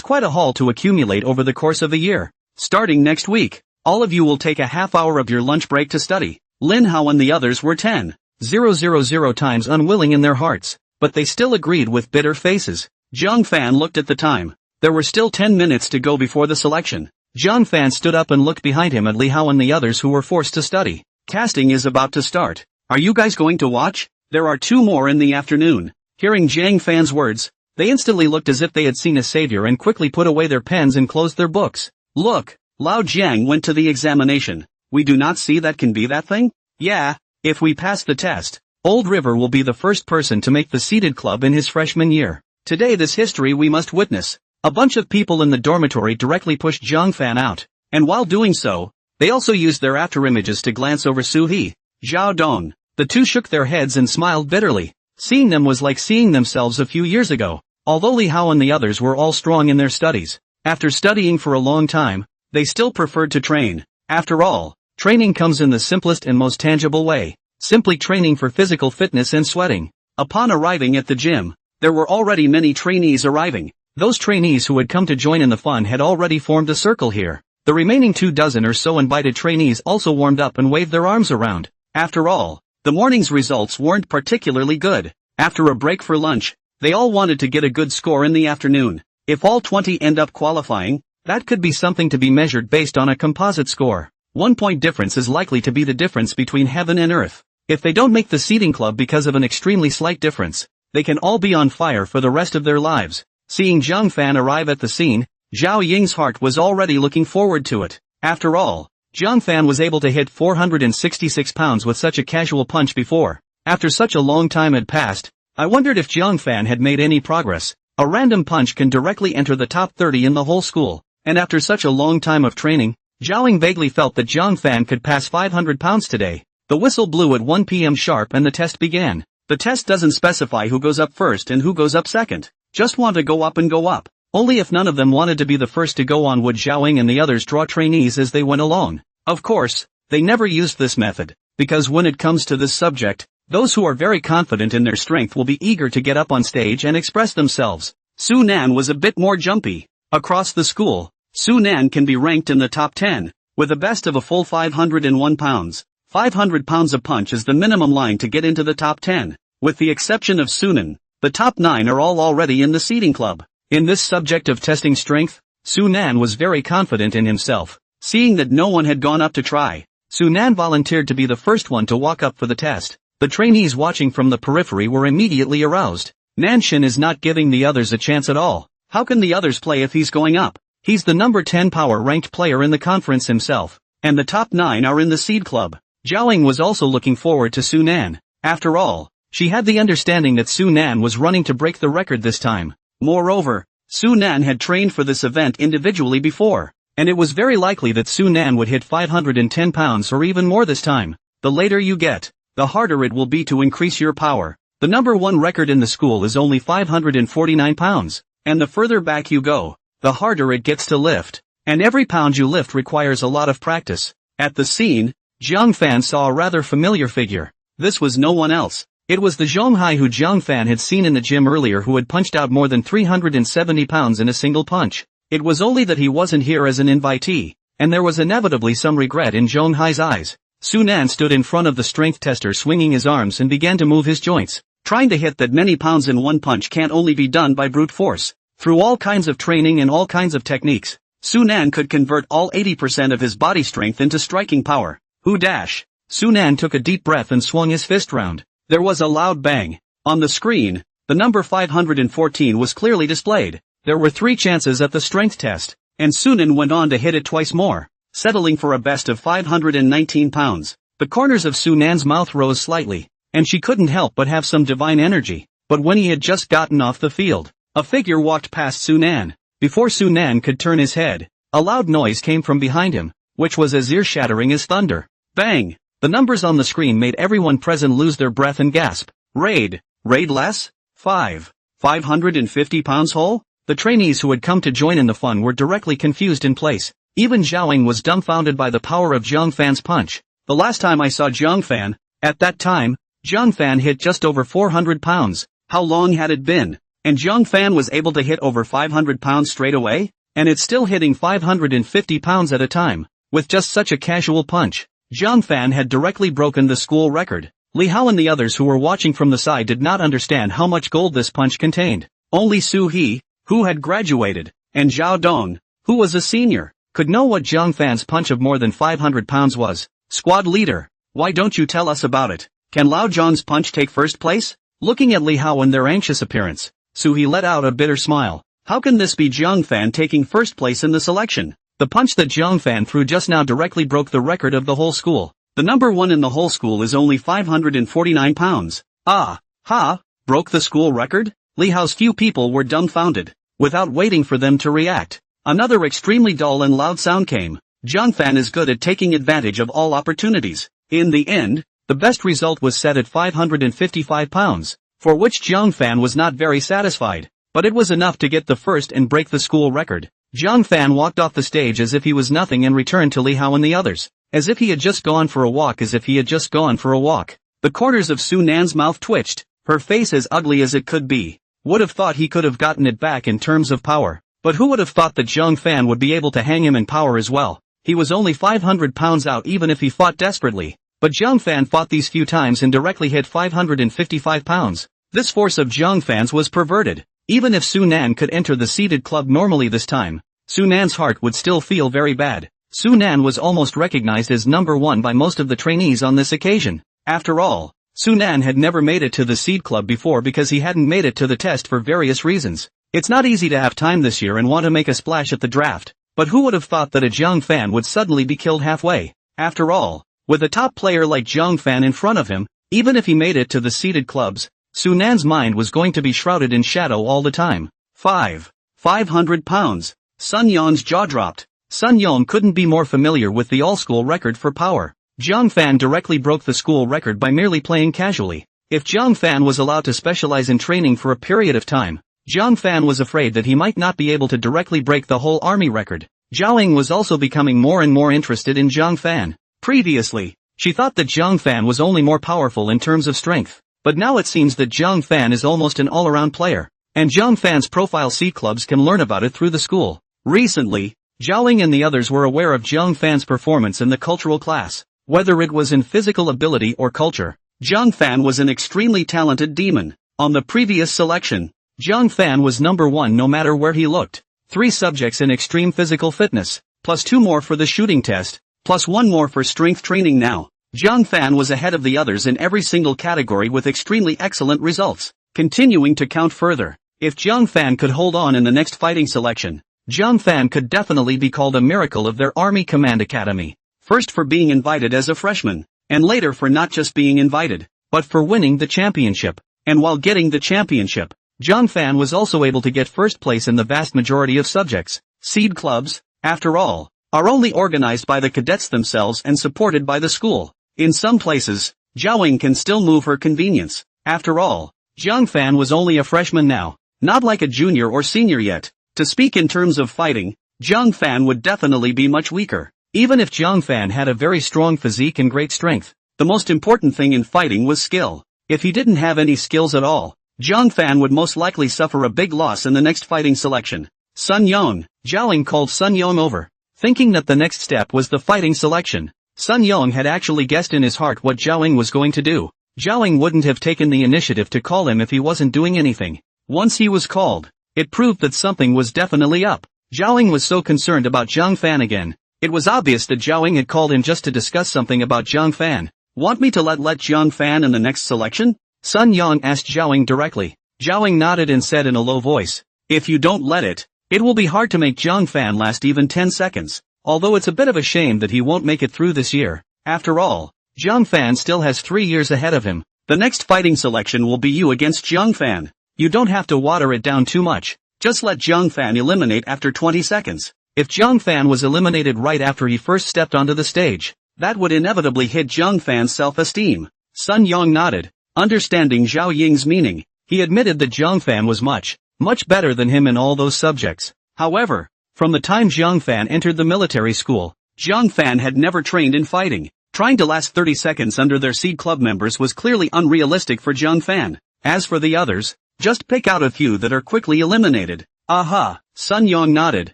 quite a haul to accumulate over the course of a year. Starting next week, all of you will take a half hour of your lunch break to study. Lin Hao and the others were 10,000 times unwilling in their hearts. but they still agreed with bitter faces. Zhang Fan looked at the time. There were still 10 minutes to go before the selection. Zhang Fan stood up and looked behind him at Li Hao and the others who were forced to study. Casting is about to start. Are you guys going to watch? There are 2 more in the afternoon. Hearing Zhang Fan's words, they instantly looked as if they had seen a savior and quickly put away their pens and closed their books. Look, Lao Jiang went to the examination. We do not see that can be that thing? Yeah, if we pass the test, Old River will be the first person to make the seated club in his freshman year. Today this history we must witness. A bunch of people in the dormitory directly pushed Zhang Fan out, and while doing so, they also used their afterimages to glance over Su He, Zhao Dong. The 2 shook their heads and smiled bitterly. Seeing them was like seeing themselves a few years ago. Although Li Hao and the others were all strong in their studies, after studying for a long time, they still preferred to train. After all, training comes in the simplest and most tangible way, simply training for physical fitness and sweating. Upon arriving at the gym, there were already many trainees arriving. Those trainees who had come to join in the fun had already formed a circle here. The remaining 2 dozen or so invited trainees also warmed up and waved their arms around. After all, the morning's results weren't particularly good. After a break for lunch, they all wanted to get a good score in the afternoon. If all 20 end up qualifying, that could be something to be measured based on a composite score. 1 point difference is likely to be the difference between heaven and earth. If they don't make the seating club because of an extremely slight difference, they can all be on fire for the rest of their lives. Seeing Zhang Fan arrive at the scene, Zhao Ying's heart was already looking forward to it. After all, Zhang Fan was able to hit 466 pounds with such a casual punch before. After such a long time had passed, I wondered if Zhang Fan had made any progress. A random punch can directly enter the top 30 in the whole school, and after such a long time of training, Zhao Ying vaguely felt that Zhang Fan could pass 500 pounds today. The whistle blew at 1 p.m. sharp and the test began. The test doesn't specify who goes up first and who goes up second. Just want to go up and go up. Only if none of them wanted to be the first to go on would Zhao Ying and the others draw trainees as they went along. Of course, they never used this method, because when it comes to this subject, those who are very confident in their strength will be eager to get up on stage and express themselves. Su Nan was a bit more jumpy. Across the school, Su Nan can be ranked in the top 10, with a best of a full 501 pounds. 500 pounds a punch is the minimum line to get into the top 10. With the exception of Su Nan, the top 9 are all already in the seating club. In this subject of testing strength, Su Nan was very confident in himself. Seeing that no one had gone up to try, Su Nan volunteered to be the first one to walk up for the test. The trainees watching from the periphery were immediately aroused. Nanshin is not giving the others a chance at all. How can the others play if he's going up? He's the number 10 power-ranked player in the conference himself, and the top 9 are in the seed club. Zhao Ying was also looking forward to Su Nan. After all, she had the understanding that Su Nan was running to break the record this time. Moreover, Su Nan had trained for this event individually before, and it was very likely that Su Nan would hit 510 pounds or even more this time. The later you get, the harder it will be to increase your power. The number 1 record in the school is only 549 pounds, and the further back you go, the harder it gets to lift, and every pound you lift requires a lot of practice. At the scene, Zhang Fan saw a rather familiar figure. This was no one else. It was the Zhonghai who Zhang Fan had seen in the gym earlier, who had punched out more than 370 pounds in a single punch. It was only that he wasn't here as an invitee, and there was inevitably some regret in Zhonghai's eyes. Su Nan stood in front of the strength tester swinging his arms and began to move his joints. Trying to hit that many pounds in one punch can't only be done by brute force. Through all kinds of training and all kinds of techniques, Su Nan could convert all 80% of his body strength into striking power. Who dash? Su Nan took a deep breath and swung his fist round. There was a loud bang. On the screen, the number 514 was clearly displayed. There were 3 chances at the strength test, and Su Nan went on to hit it twice more, settling for a best of 519 pounds. The corners of Su Nan's mouth rose slightly, and she couldn't help but have some divine energy. But when he had just gotten off the field, a figure walked past Su Nan. Before Su Nan could turn his head, a loud noise came from behind him, which was as ear-shattering as thunder. Bang! The numbers on the screen made everyone present lose their breath and gasp. Raid less? 550 pounds whole? The trainees who had come to join in the fun were directly confused in place. Even Zhao Ying was dumbfounded by the power of Zhang Fan's punch. The last time I saw Zhang Fan, at that time, Zhang Fan hit just over 400 pounds. How long had it been? And Zhang Fan was able to hit over 500 pounds straight away? And it's still hitting 550 pounds at a time, with just such a casual punch. Zhang Fan had directly broken the school record. Li Hao and the others who were watching from the side did not understand how much gold this punch contained. Only Su He, who had graduated, and Zhao Dong, who was a senior, could know what Zhang Fan's punch of more than 500 pounds was. Squad leader, why don't you tell us about it? Can Lao Zhang's punch take first place? Looking at Li Hao and their anxious appearance, Su He let out a bitter smile. How can this be Zhang Fan taking first place in the selection? The punch that Zhang Fan threw just now directly broke the record of the whole school. The number one in the whole school is only 549 pounds. Ah, ha, broke the school record? Li Hao's few people were dumbfounded. Without waiting for them to react, another extremely dull and loud sound came. Zhang Fan is good at taking advantage of all opportunities. In the end, the best result was set at 555 pounds, for which Zhang Fan was not very satisfied, but it was enough to get the first and break the school record. Zhang Fan walked off the stage as if he was nothing and returned to Li Hao and the others, as if he had just gone for a walk. The corners of Su Nan's mouth twitched, her face as ugly as it could be. Would have thought he could have gotten it back in terms of power, but who would have thought that Zhang Fan would be able to hang him in power as well? He was only 500 pounds out even if he fought desperately, but Zhang Fan fought these few times and directly hit 555 pounds. This force of Zhang Fan's was perverted. Even if Su Nan could enter the seeded club normally this time, Su Nan's heart would still feel very bad. Su Nan was almost recognized as number one by most of the trainees on this occasion. After all, Su Nan had never made it to the seed club before because he hadn't made it to the test for various reasons. It's not easy to have time this year and want to make a splash at the draft, but who would have thought that a Zhang Fan would suddenly be killed halfway? After all, with a top player like Zhang Fan in front of him, even if he made it to the seeded clubs, Su Nan's mind was going to be shrouded in shadow all the time. 500 pounds. Sun Yong's jaw dropped. Sun Yong couldn't be more familiar with the all-school record for power. Zhang Fan directly broke the school record by merely playing casually. If Zhang Fan was allowed to specialize in training for a period of time, Zhang Fan was afraid that he might not be able to directly break the whole army record. Zhao Ying was also becoming more and more interested in Zhang Fan. Previously, she thought that Zhang Fan was only more powerful in terms of strength. But now it seems that Zhang Fan is almost an all-around player, and Zhang Fan's profile seed clubs can learn about it through the school. Recently, Zhao Ying and the others were aware of Zhang Fan's performance in the cultural class. Whether it was in physical ability or culture, Zhang Fan was an extremely talented demon. On the previous selection, Zhang Fan was number one no matter where he looked. 3 subjects in extreme physical fitness, plus 2 more for the shooting test, plus 1 more for strength training now. Zhang Fan was ahead of the others in every single category with extremely excellent results. Continuing to count further, if Zhang Fan could hold on in the next fighting selection, Zhang Fan could definitely be called a miracle of their Army Command Academy. First for being invited as a freshman, and later for not just being invited, but for winning the championship. And while getting the championship, Zhang Fan was also able to get first place in the vast majority of subjects. Seed clubs, after all, are only organized by the cadets themselves and supported by the school. In some places, Zhao Ying can still move her convenience. After all, Zhang Fan was only a freshman now, not like a junior or senior yet. To speak in terms of fighting, Zhang Fan would definitely be much weaker. Even if Zhang Fan had a very strong physique and great strength, the most important thing in fighting was skill. If he didn't have any skills at all, Zhang Fan would most likely suffer a big loss in the next fighting selection. Sun Yong, Zhao Ying called Sun Yong over, thinking that the next step was the fighting selection. Sun Yong had actually guessed in his heart what Zhao Ying was going to do. Zhao Ying wouldn't have taken the initiative to call him if he wasn't doing anything. Once he was called, it proved that something was definitely up. Zhao Ying was so concerned about Zhang Fan again. It was obvious that Zhao Ying had called him just to discuss something about Zhang Fan. Want me to let Zhang Fan in the next selection? Sun Yong asked Zhao Ying directly. Zhao Ying nodded and said in a low voice, if you don't let it will be hard to make Zhang Fan last even 10 seconds. Although it's a bit of a shame that he won't make it through this year. After all, Zhang Fan still has 3 years ahead of him. The next fighting selection will be you against Zhang Fan. You don't have to water it down too much. Just let Zhang Fan eliminate after 20 seconds. If Zhang Fan was eliminated right after he first stepped onto the stage, that would inevitably hit Zhang Fan's self-esteem. Sun Yong nodded, understanding Zhao Ying's meaning. He admitted that Zhang Fan was much better than him in all those subjects. However, from the time Zhang Fan entered the military school, Zhang Fan had never trained in fighting. Trying to last 30 seconds under their seed club members was clearly unrealistic for Zhang Fan. As for the others, just pick out a few that are quickly eliminated. Aha, Sun Yong nodded.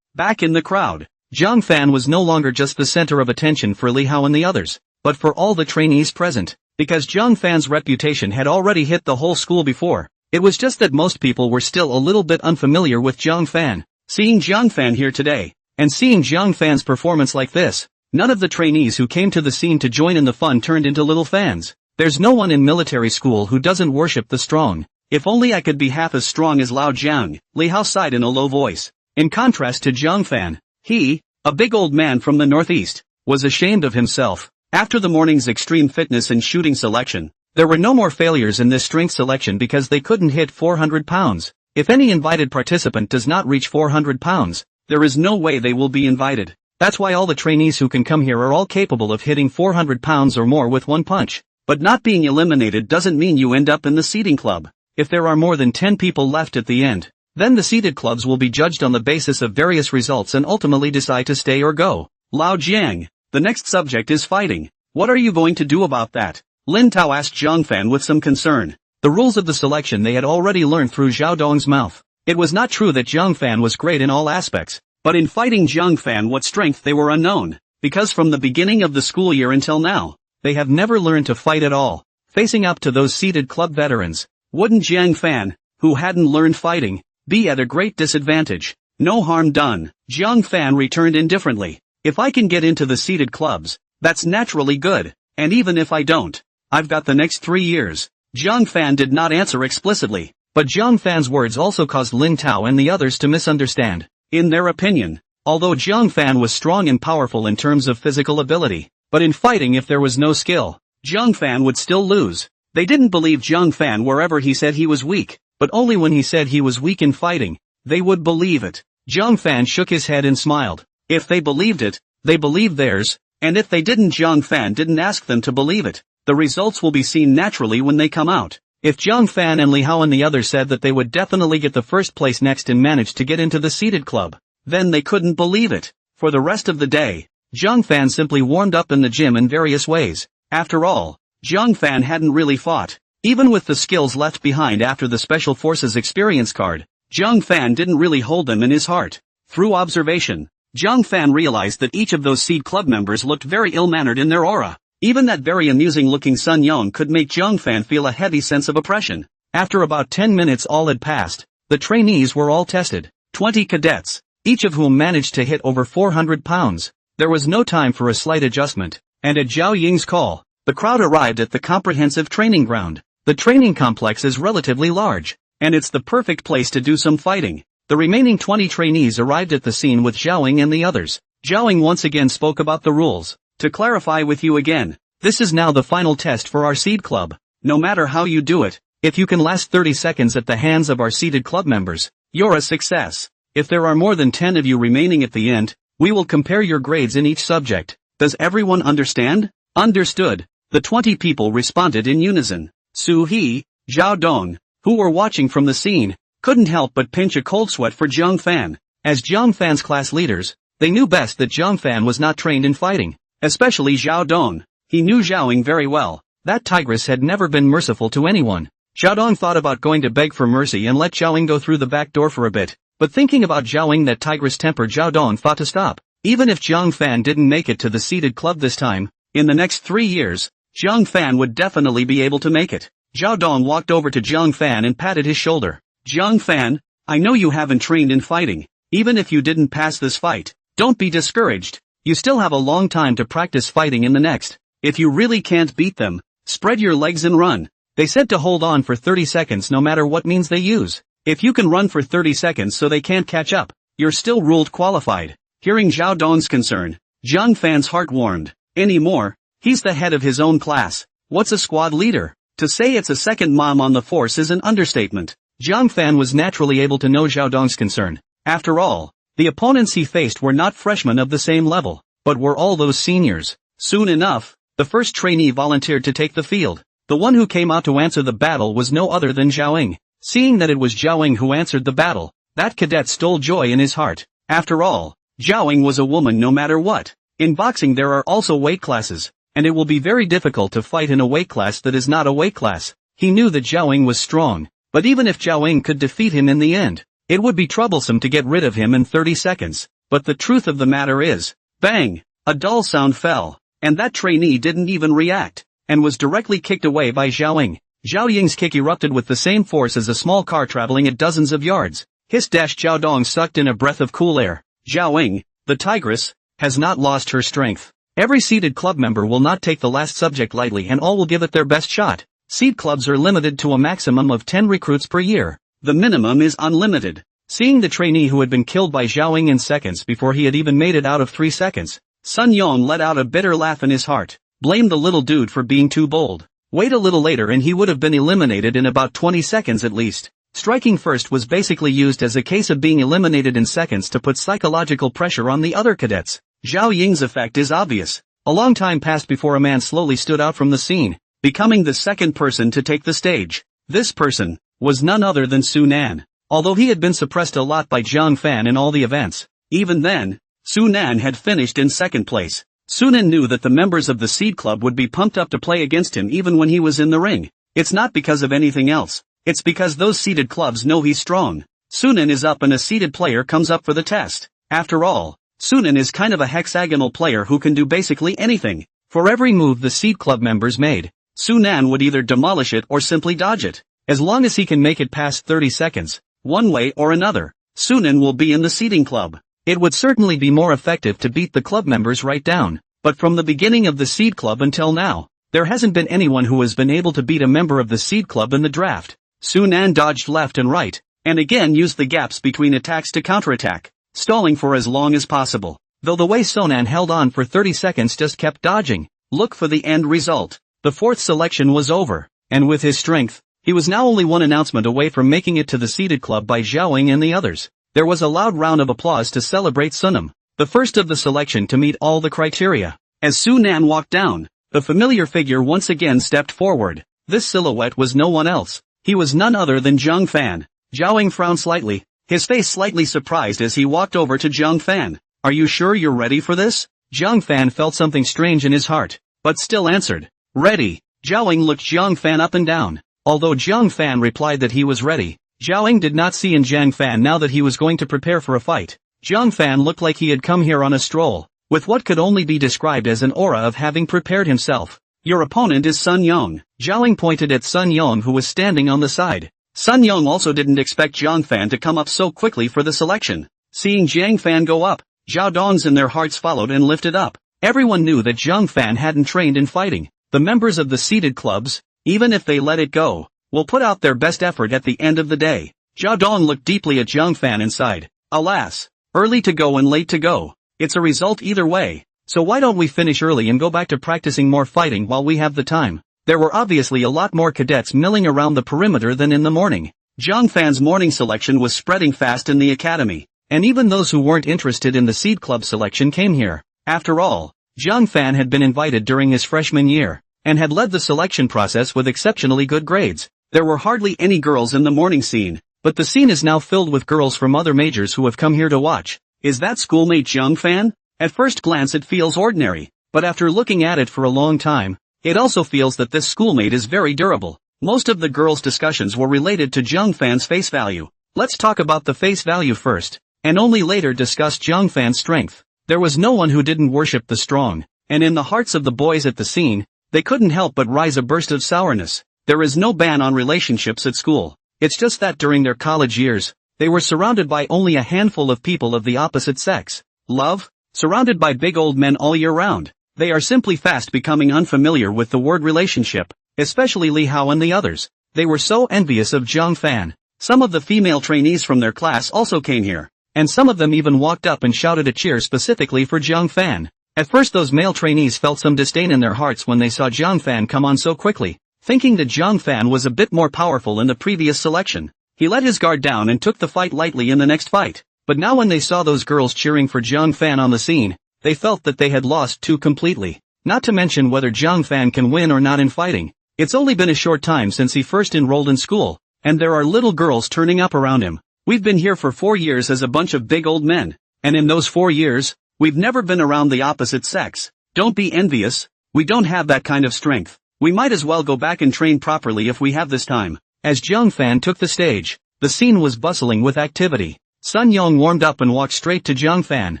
Back in the crowd, Zhang Fan was no longer just the center of attention for Li Hao and the others, but for all the trainees present. because Zhang Fan's reputation had already hit the whole school before. It was just that most people were still a little bit unfamiliar with Zhang Fan. Seeing Zhang Fan here today, and seeing Zhang Fan's performance like this, none of the trainees who came to the scene to join in the fun turned into little fans. There's no one in military school who doesn't worship the strong. If only I could be half as strong as Lao Jiang, Li Hao sighed in a low voice. In contrast to Zhang Fan, he, a big old man from the northeast, was ashamed of himself. After the morning's extreme fitness and shooting selection, there were no more failures in this strength selection because they couldn't hit 400 pounds. If any invited participant does not reach 400 pounds, there is no way they will be invited. That's why all the trainees who can come here are all capable of hitting 400 pounds or more with one punch. But not being eliminated doesn't mean you end up in the seeding club. If there are more than 10 people left at the end, then the seeded clubs will be judged on the basis of various results and ultimately decide to stay or go. Lao Jiang, the next subject is fighting. What are you going to do about that? Lin Tao asked Zhang Fan with some concern. The rules of the selection they had already learned through Zhao Dong's mouth. It was not true that Zhang Fan was great in all aspects, but in fighting Zhang Fan what strength they were unknown, because from the beginning of the school year until now, they have never learned to fight at all. Facing up to those seeded club veterans, wouldn't Zhang Fan, who hadn't learned fighting, be at a great disadvantage? No harm done. Zhang Fan returned indifferently. If I can get into the seeded clubs, that's naturally good, and even if I don't, I've got the next 3 years. Zhang Fan did not answer explicitly, but Zhang Fan's words also caused Lin Tao and the others to misunderstand. In their opinion, although Zhang Fan was strong and powerful in terms of physical ability, but in fighting if there was no skill, Zhang Fan would still lose. They didn't believe Zhang Fan wherever he said he was weak, but only when he said he was weak in fighting, they would believe it. Zhang Fan shook his head and smiled. If they believed it, they believed theirs, and if they didn't, Zhang Fan didn't ask them to believe it. The results will be seen naturally when they come out. If Zhang Fan and Li Hao and the others said that they would definitely get the first place next and managed to get into the seeded club, then they couldn't believe it. For the rest of the day, Zhang Fan simply warmed up in the gym in various ways. After all, Zhang Fan hadn't really fought. Even with the skills left behind after the Special Forces experience card, Zhang Fan didn't really hold them in his heart. Through observation, Zhang Fan realized that each of those seed club members looked very ill-mannered in their aura. Even that very amusing-looking Sun Yong could make Zhang Fan feel a heavy sense of oppression. After about 10 minutes all had passed, the trainees were all tested. 20 cadets, each of whom managed to hit over 400 pounds. There was no time for a slight adjustment, and at Zhao Ying's call, the crowd arrived at the comprehensive training ground. The training complex is relatively large, and it's the perfect place to do some fighting. The remaining 20 trainees arrived at the scene with Zhaoying and the others. Zhaoying once again spoke about the rules. To clarify with you again, this is now the final test for our seed club. No matter how you do it, if you can last 30 seconds at the hands of our seeded club members, you're a success. If there are more than 10 of you remaining at the end, we will compare your grades in each subject. Does everyone understand? Understood. The 20 people responded in unison. Su He, Zhao Dong, who were watching from the scene, couldn't help but pinch a cold sweat for Zhang Fan. As Zhang Fan's class leaders, they knew best that Zhang Fan was not trained in fighting. Especially Zhao Dong. He knew Zhaoying very well. That tigress had never been merciful to anyone. Zhao Dong thought about going to beg for mercy and let Zhaoying go through the back door for a bit, but thinking about Zhaoying that tigress temper, Zhao Dong thought to stop. Even if Zhang Fan didn't make it to the seeded club this time, in the next 3 years, Zhang Fan would definitely be able to make it. Zhao Dong walked over to Zhang Fan and patted his shoulder. Zhang Fan, I know you haven't trained in fighting. Even if you didn't pass this fight, don't be discouraged. You still have a long time to practice fighting in the next. If you really can't beat them, spread your legs and run. They said to hold on for 30 seconds no matter what means they use. If you can run for 30 seconds so they can't catch up, you're still ruled qualified. Hearing Zhao Dong's concern, Zhang Fan's heart warmed. Anymore, he's the head of his own class. What's a squad leader? To say it's a second mom on the force is an understatement. Zhang Fan was naturally able to know Zhao Dong's concern. After all, the opponents he faced were not freshmen of the same level, but were all those seniors. Soon enough, the first trainee volunteered to take the field. The one who came out to answer the battle was no other than Zhaoying. Seeing that it was Zhaoying who answered the battle, that cadet stole joy in his heart. After all, Zhaoying was a woman no matter what. In boxing there are also weight classes, and it will be very difficult to fight in a weight class that is not a weight class. He knew that Zhaoying was strong, but even if Zhaoying could defeat him in the end, it would be troublesome to get rid of him in 30 seconds. But the truth of the matter is, bang! A dull sound fell, and that trainee didn't even react. and was directly kicked away by Zhao Ying. Zhao Ying's kick erupted with the same force as a small car traveling at dozens of yards. Zhao Dong sucked in a breath of cool air. Zhao Ying, the tigress, has not lost her strength. Every seeded club member will not take the last subject lightly and all will give it their best shot. Seed clubs are limited to a maximum of 10 recruits per year. The minimum is unlimited. Seeing the trainee who had been killed by Zhao Ying in seconds before he had even made it out of 3 seconds, Sun Yong let out a bitter laugh in his heart. Blamed the little dude for being too bold. Wait a little later and he would have been eliminated in about 20 seconds at least. Striking first was basically used as a case of being eliminated in seconds to put psychological pressure on the other cadets. Zhao Ying's effect is obvious. A long time passed before a man slowly stood out from the scene, becoming the second person to take the stage. This person was none other than Su Nan. Although he had been suppressed a lot by Zhang Fan in all the events, even then, Su Nan had finished in second place. Su Nan knew that the members of the Seed Club would be pumped up to play against him even when he was in the ring. It's not because of anything else. It's because those seeded clubs know he's strong. Su Nan is up and a seeded player comes up for the test. After all, Su Nan is kind of a hexagonal player who can do basically anything. For every move the Seed Club members made, Su Nan would either demolish it or simply dodge it. As long as he can make it past 30 seconds, one way or another, Su Nan will be in the seeding club. It would certainly be more effective to beat the club members right down, but from the beginning of the Seed Club until now, there hasn't been anyone who has been able to beat a member of the Seed Club in the draft. Su Nan dodged left and right, and again used the gaps between attacks to counterattack, stalling for as long as possible. Though the way Su Nan held on for 30 seconds just kept dodging. Look for the end result. The fourth selection was over, and with his strength, he was now only one announcement away from making it to the seeded club by Zhao Ying and the others. There was a loud round of applause to celebrate Sunam, the first of the selection to meet all the criteria. As Su Nan walked down, the familiar figure once again stepped forward. This silhouette was no one else. He was none other than Zhang Fan. Zhao Ying frowned slightly, his face slightly surprised as he walked over to Zhang Fan. Are you sure you're ready for this? Zhang Fan felt something strange in his heart, but still answered, ready. Zhao Ying looked Zhang Fan up and down. Although Zhang Fan replied that he was ready, Zhao Ying did not see in Zhang Fan now that he was going to prepare for a fight. Zhang Fan looked like he had come here on a stroll, with what could only be described as an aura of having prepared himself. Your opponent is Sun Yong. Zhao Ying pointed at Sun Yong who was standing on the side. Sun Yong also didn't expect Zhang Fan to come up so quickly for the selection. Seeing Zhang Fan go up, Zhao Dongs in their hearts followed and lifted up. Everyone knew that Zhang Fan hadn't trained in fighting. The members of the seeded clubs, even if they let it go, will put out their best effort at the end of the day. Zhao Dong looked deeply at Zhang Fan and sighed. Alas, early to go and late to go. It's a result either way. So why don't we finish early and go back to practicing more fighting while we have the time? There were obviously a lot more cadets milling around the perimeter than in the morning. Zhang Fan's morning selection was spreading fast in the academy, and even those who weren't interested in the seed club selection came here. After all, Zhang Fan had been invited during his freshman year, and had led the selection process with exceptionally good grades. There were hardly any girls in the morning scene, but the scene is now filled with girls from other majors who have come here to watch. Is that schoolmate Zhang Fan? At first glance it feels ordinary, but after looking at it for a long time, it also feels that this schoolmate is very durable. Most of the girls' discussions were related to Zhang Fan's face value. Let's talk about the face value first, and only later discuss Zhang Fan's strength. There was no one who didn't worship the strong, and in the hearts of the boys at the scene, they couldn't help but rise a burst of sourness. There is no ban on relationships at school. It's just that during their college years, they were surrounded by only a handful of people of the opposite sex. Love? Surrounded by big old men all year round. They are simply fast becoming unfamiliar with the word relationship, especially Li Hao and the others. They were so envious of Zhang Fan. Some of the female trainees from their class also came here, and some of them even walked up and shouted a cheer specifically for Zhang Fan. At first those male trainees felt some disdain in their hearts when they saw Zhang Fan come on so quickly, thinking that Zhang Fan was a bit more powerful in the previous selection. He let his guard down and took the fight lightly in the next fight. But now when they saw those girls cheering for Zhang Fan on the scene, they felt that they had lost too completely. Not to mention whether Zhang Fan can win or not in fighting. It's only been a short time since he first enrolled in school, and there are little girls turning up around him. We've been here for 4 years as a bunch of big old men, and in those 4 years, we've never been around the opposite sex. Don't be envious, we don't have that kind of strength. We might as well go back and train properly if we have this time. As Zhang Fan took the stage, the scene was bustling with activity. Sun Yong warmed up and walked straight to Zhang Fan,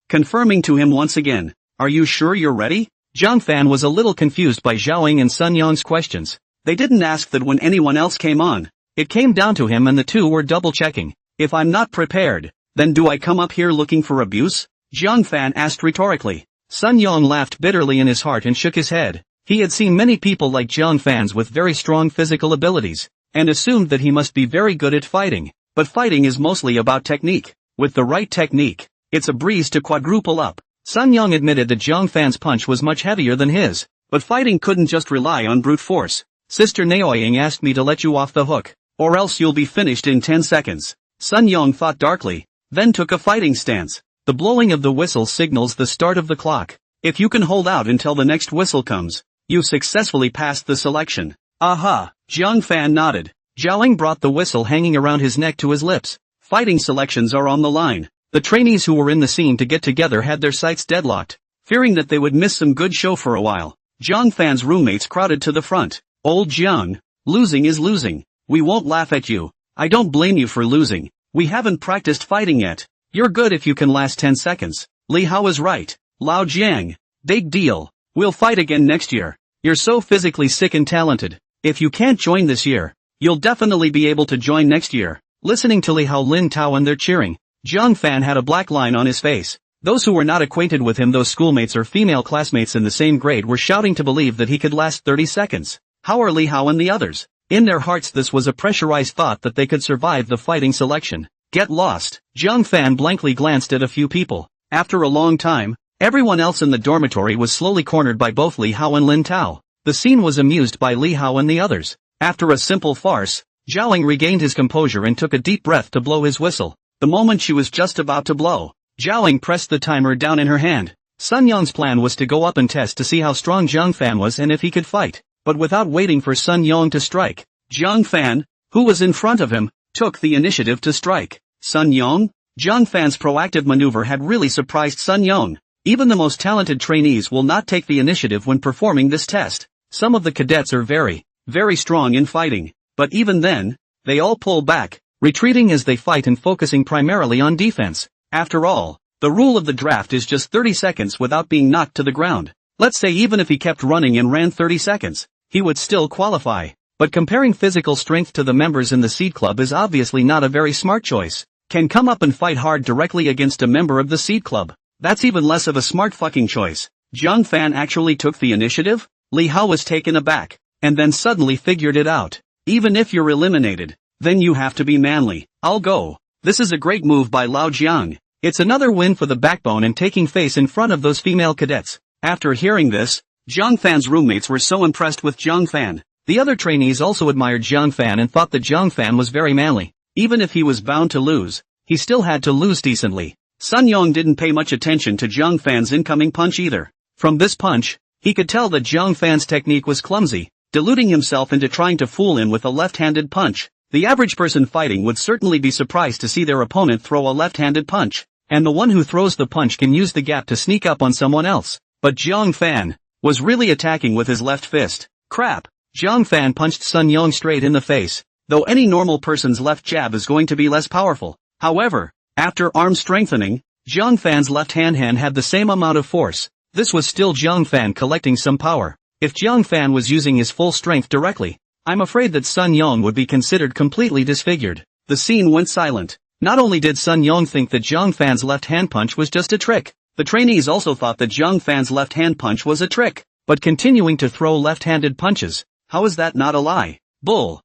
confirming to him once again, are you sure you're ready? Zhang Fan was a little confused by Zhao and Sun Yong's questions. They didn't ask that when anyone else came on. It came down to him and the two were double-checking. If I'm not prepared, then do I come up here looking for abuse? Zhang Fan asked rhetorically. Sun Yong laughed bitterly in his heart and shook his head. He had seen many people like Zhang Fan's with very strong physical abilities, and assumed that he must be very good at fighting. But fighting is mostly about technique. With the right technique, it's a breeze to quadruple up. Sun Yong admitted that Zhang Fan's punch was much heavier than his, but fighting couldn't just rely on brute force. Sister Naoying asked me to let you off the hook, or else you'll be finished in 10 seconds. Sun Yong thought darkly, then took a fighting stance. The blowing of the whistle signals the start of the clock. If you can hold out until the next whistle comes, you've successfully passed the selection. Aha! Zhang Fan nodded. Zhaoling brought the whistle hanging around his neck to his lips. Fighting selections are on the line. The trainees who were in the scene to get together had their sights deadlocked, fearing that they would miss some good show for a while. Zhang Fan's roommates crowded to the front. Old Zhang, losing is losing. We won't laugh at you. I don't blame you for losing. We haven't practiced fighting yet. You're good if you can last 10 seconds. Li Hao is right. Lao Jiang. Big deal. We'll fight again next year. You're so physically sick and talented. If you can't join this year, you'll definitely be able to join next year. Listening to Li Hao, Lin Tao and their cheering, Zhang Fan had a black line on his face. Those who were not acquainted with him, those schoolmates or female classmates in the same grade, were shouting to believe that he could last 30 seconds. How are Li Hao and the others? In their hearts this was a pressurized thought that they could survive the fighting selection. Get lost. Zhang Fan blankly glanced at a few people. After a long time, everyone else in the dormitory was slowly cornered by both Li Hao and Lin Tao. The scene was amused by Li Hao and the others. After a simple farce, Zhaoling regained his composure and took a deep breath to blow his whistle. The moment she was just about to blow, Zhaoling pressed the timer down in her hand. Sun Yong's plan was to go up and test to see how strong Zhang Fan was and if he could fight. But without waiting for Sun Yong to strike, Zhang Fan, who was in front of him, took the initiative to strike. Sun Yong? Zhang Fan's proactive maneuver had really surprised Sun Yong. Even the most talented trainees will not take the initiative when performing this test. Some of the cadets are very, very strong in fighting. But even then, they all pull back, retreating as they fight and focusing primarily on defense. After all, the rule of the draft is just 30 seconds without being knocked to the ground. Let's say even if he kept running and ran 30 seconds, he would still qualify. But comparing physical strength to the members in the Seed Club is obviously not a very smart choice. Can come up and fight hard directly against a member of the Seed Club. That's even less of a smart fucking choice. Zhang Fan actually took the initiative? Li Hao was taken aback, and then suddenly figured it out. Even if you're eliminated, then you have to be manly. I'll go. This is a great move by Lao Jiang. It's another win for the backbone and taking face in front of those female cadets. After hearing this, Zhang Fan's roommates were so impressed with Zhang Fan. The other trainees also admired Zhang Fan and thought that Zhang Fan was very manly. Even if he was bound to lose, he still had to lose decently. Sun Yong didn't pay much attention to Zhang Fan's incoming punch either. From this punch, he could tell that Zhang Fan's technique was clumsy, deluding himself into trying to fool him with a left-handed punch. The average person fighting would certainly be surprised to see their opponent throw a left-handed punch, and the one who throws the punch can use the gap to sneak up on someone else. But Zhang Fan was really attacking with his left fist. Crap! Zhang Fan punched Sun Yong straight in the face, though any normal person's left jab is going to be less powerful. However, after arm strengthening, Zhang Fan's left hand had the same amount of force. This was still Zhang Fan collecting some power. If Zhang Fan was using his full strength directly, I'm afraid that Sun Yong would be considered completely disfigured. The scene went silent. Not only did Sun Yong think that Zhang Fan's left hand punch was just a trick, the trainees also thought that Zhang Fan's left hand punch was a trick. But continuing to throw left-handed punches, how is that not a lie? Bull.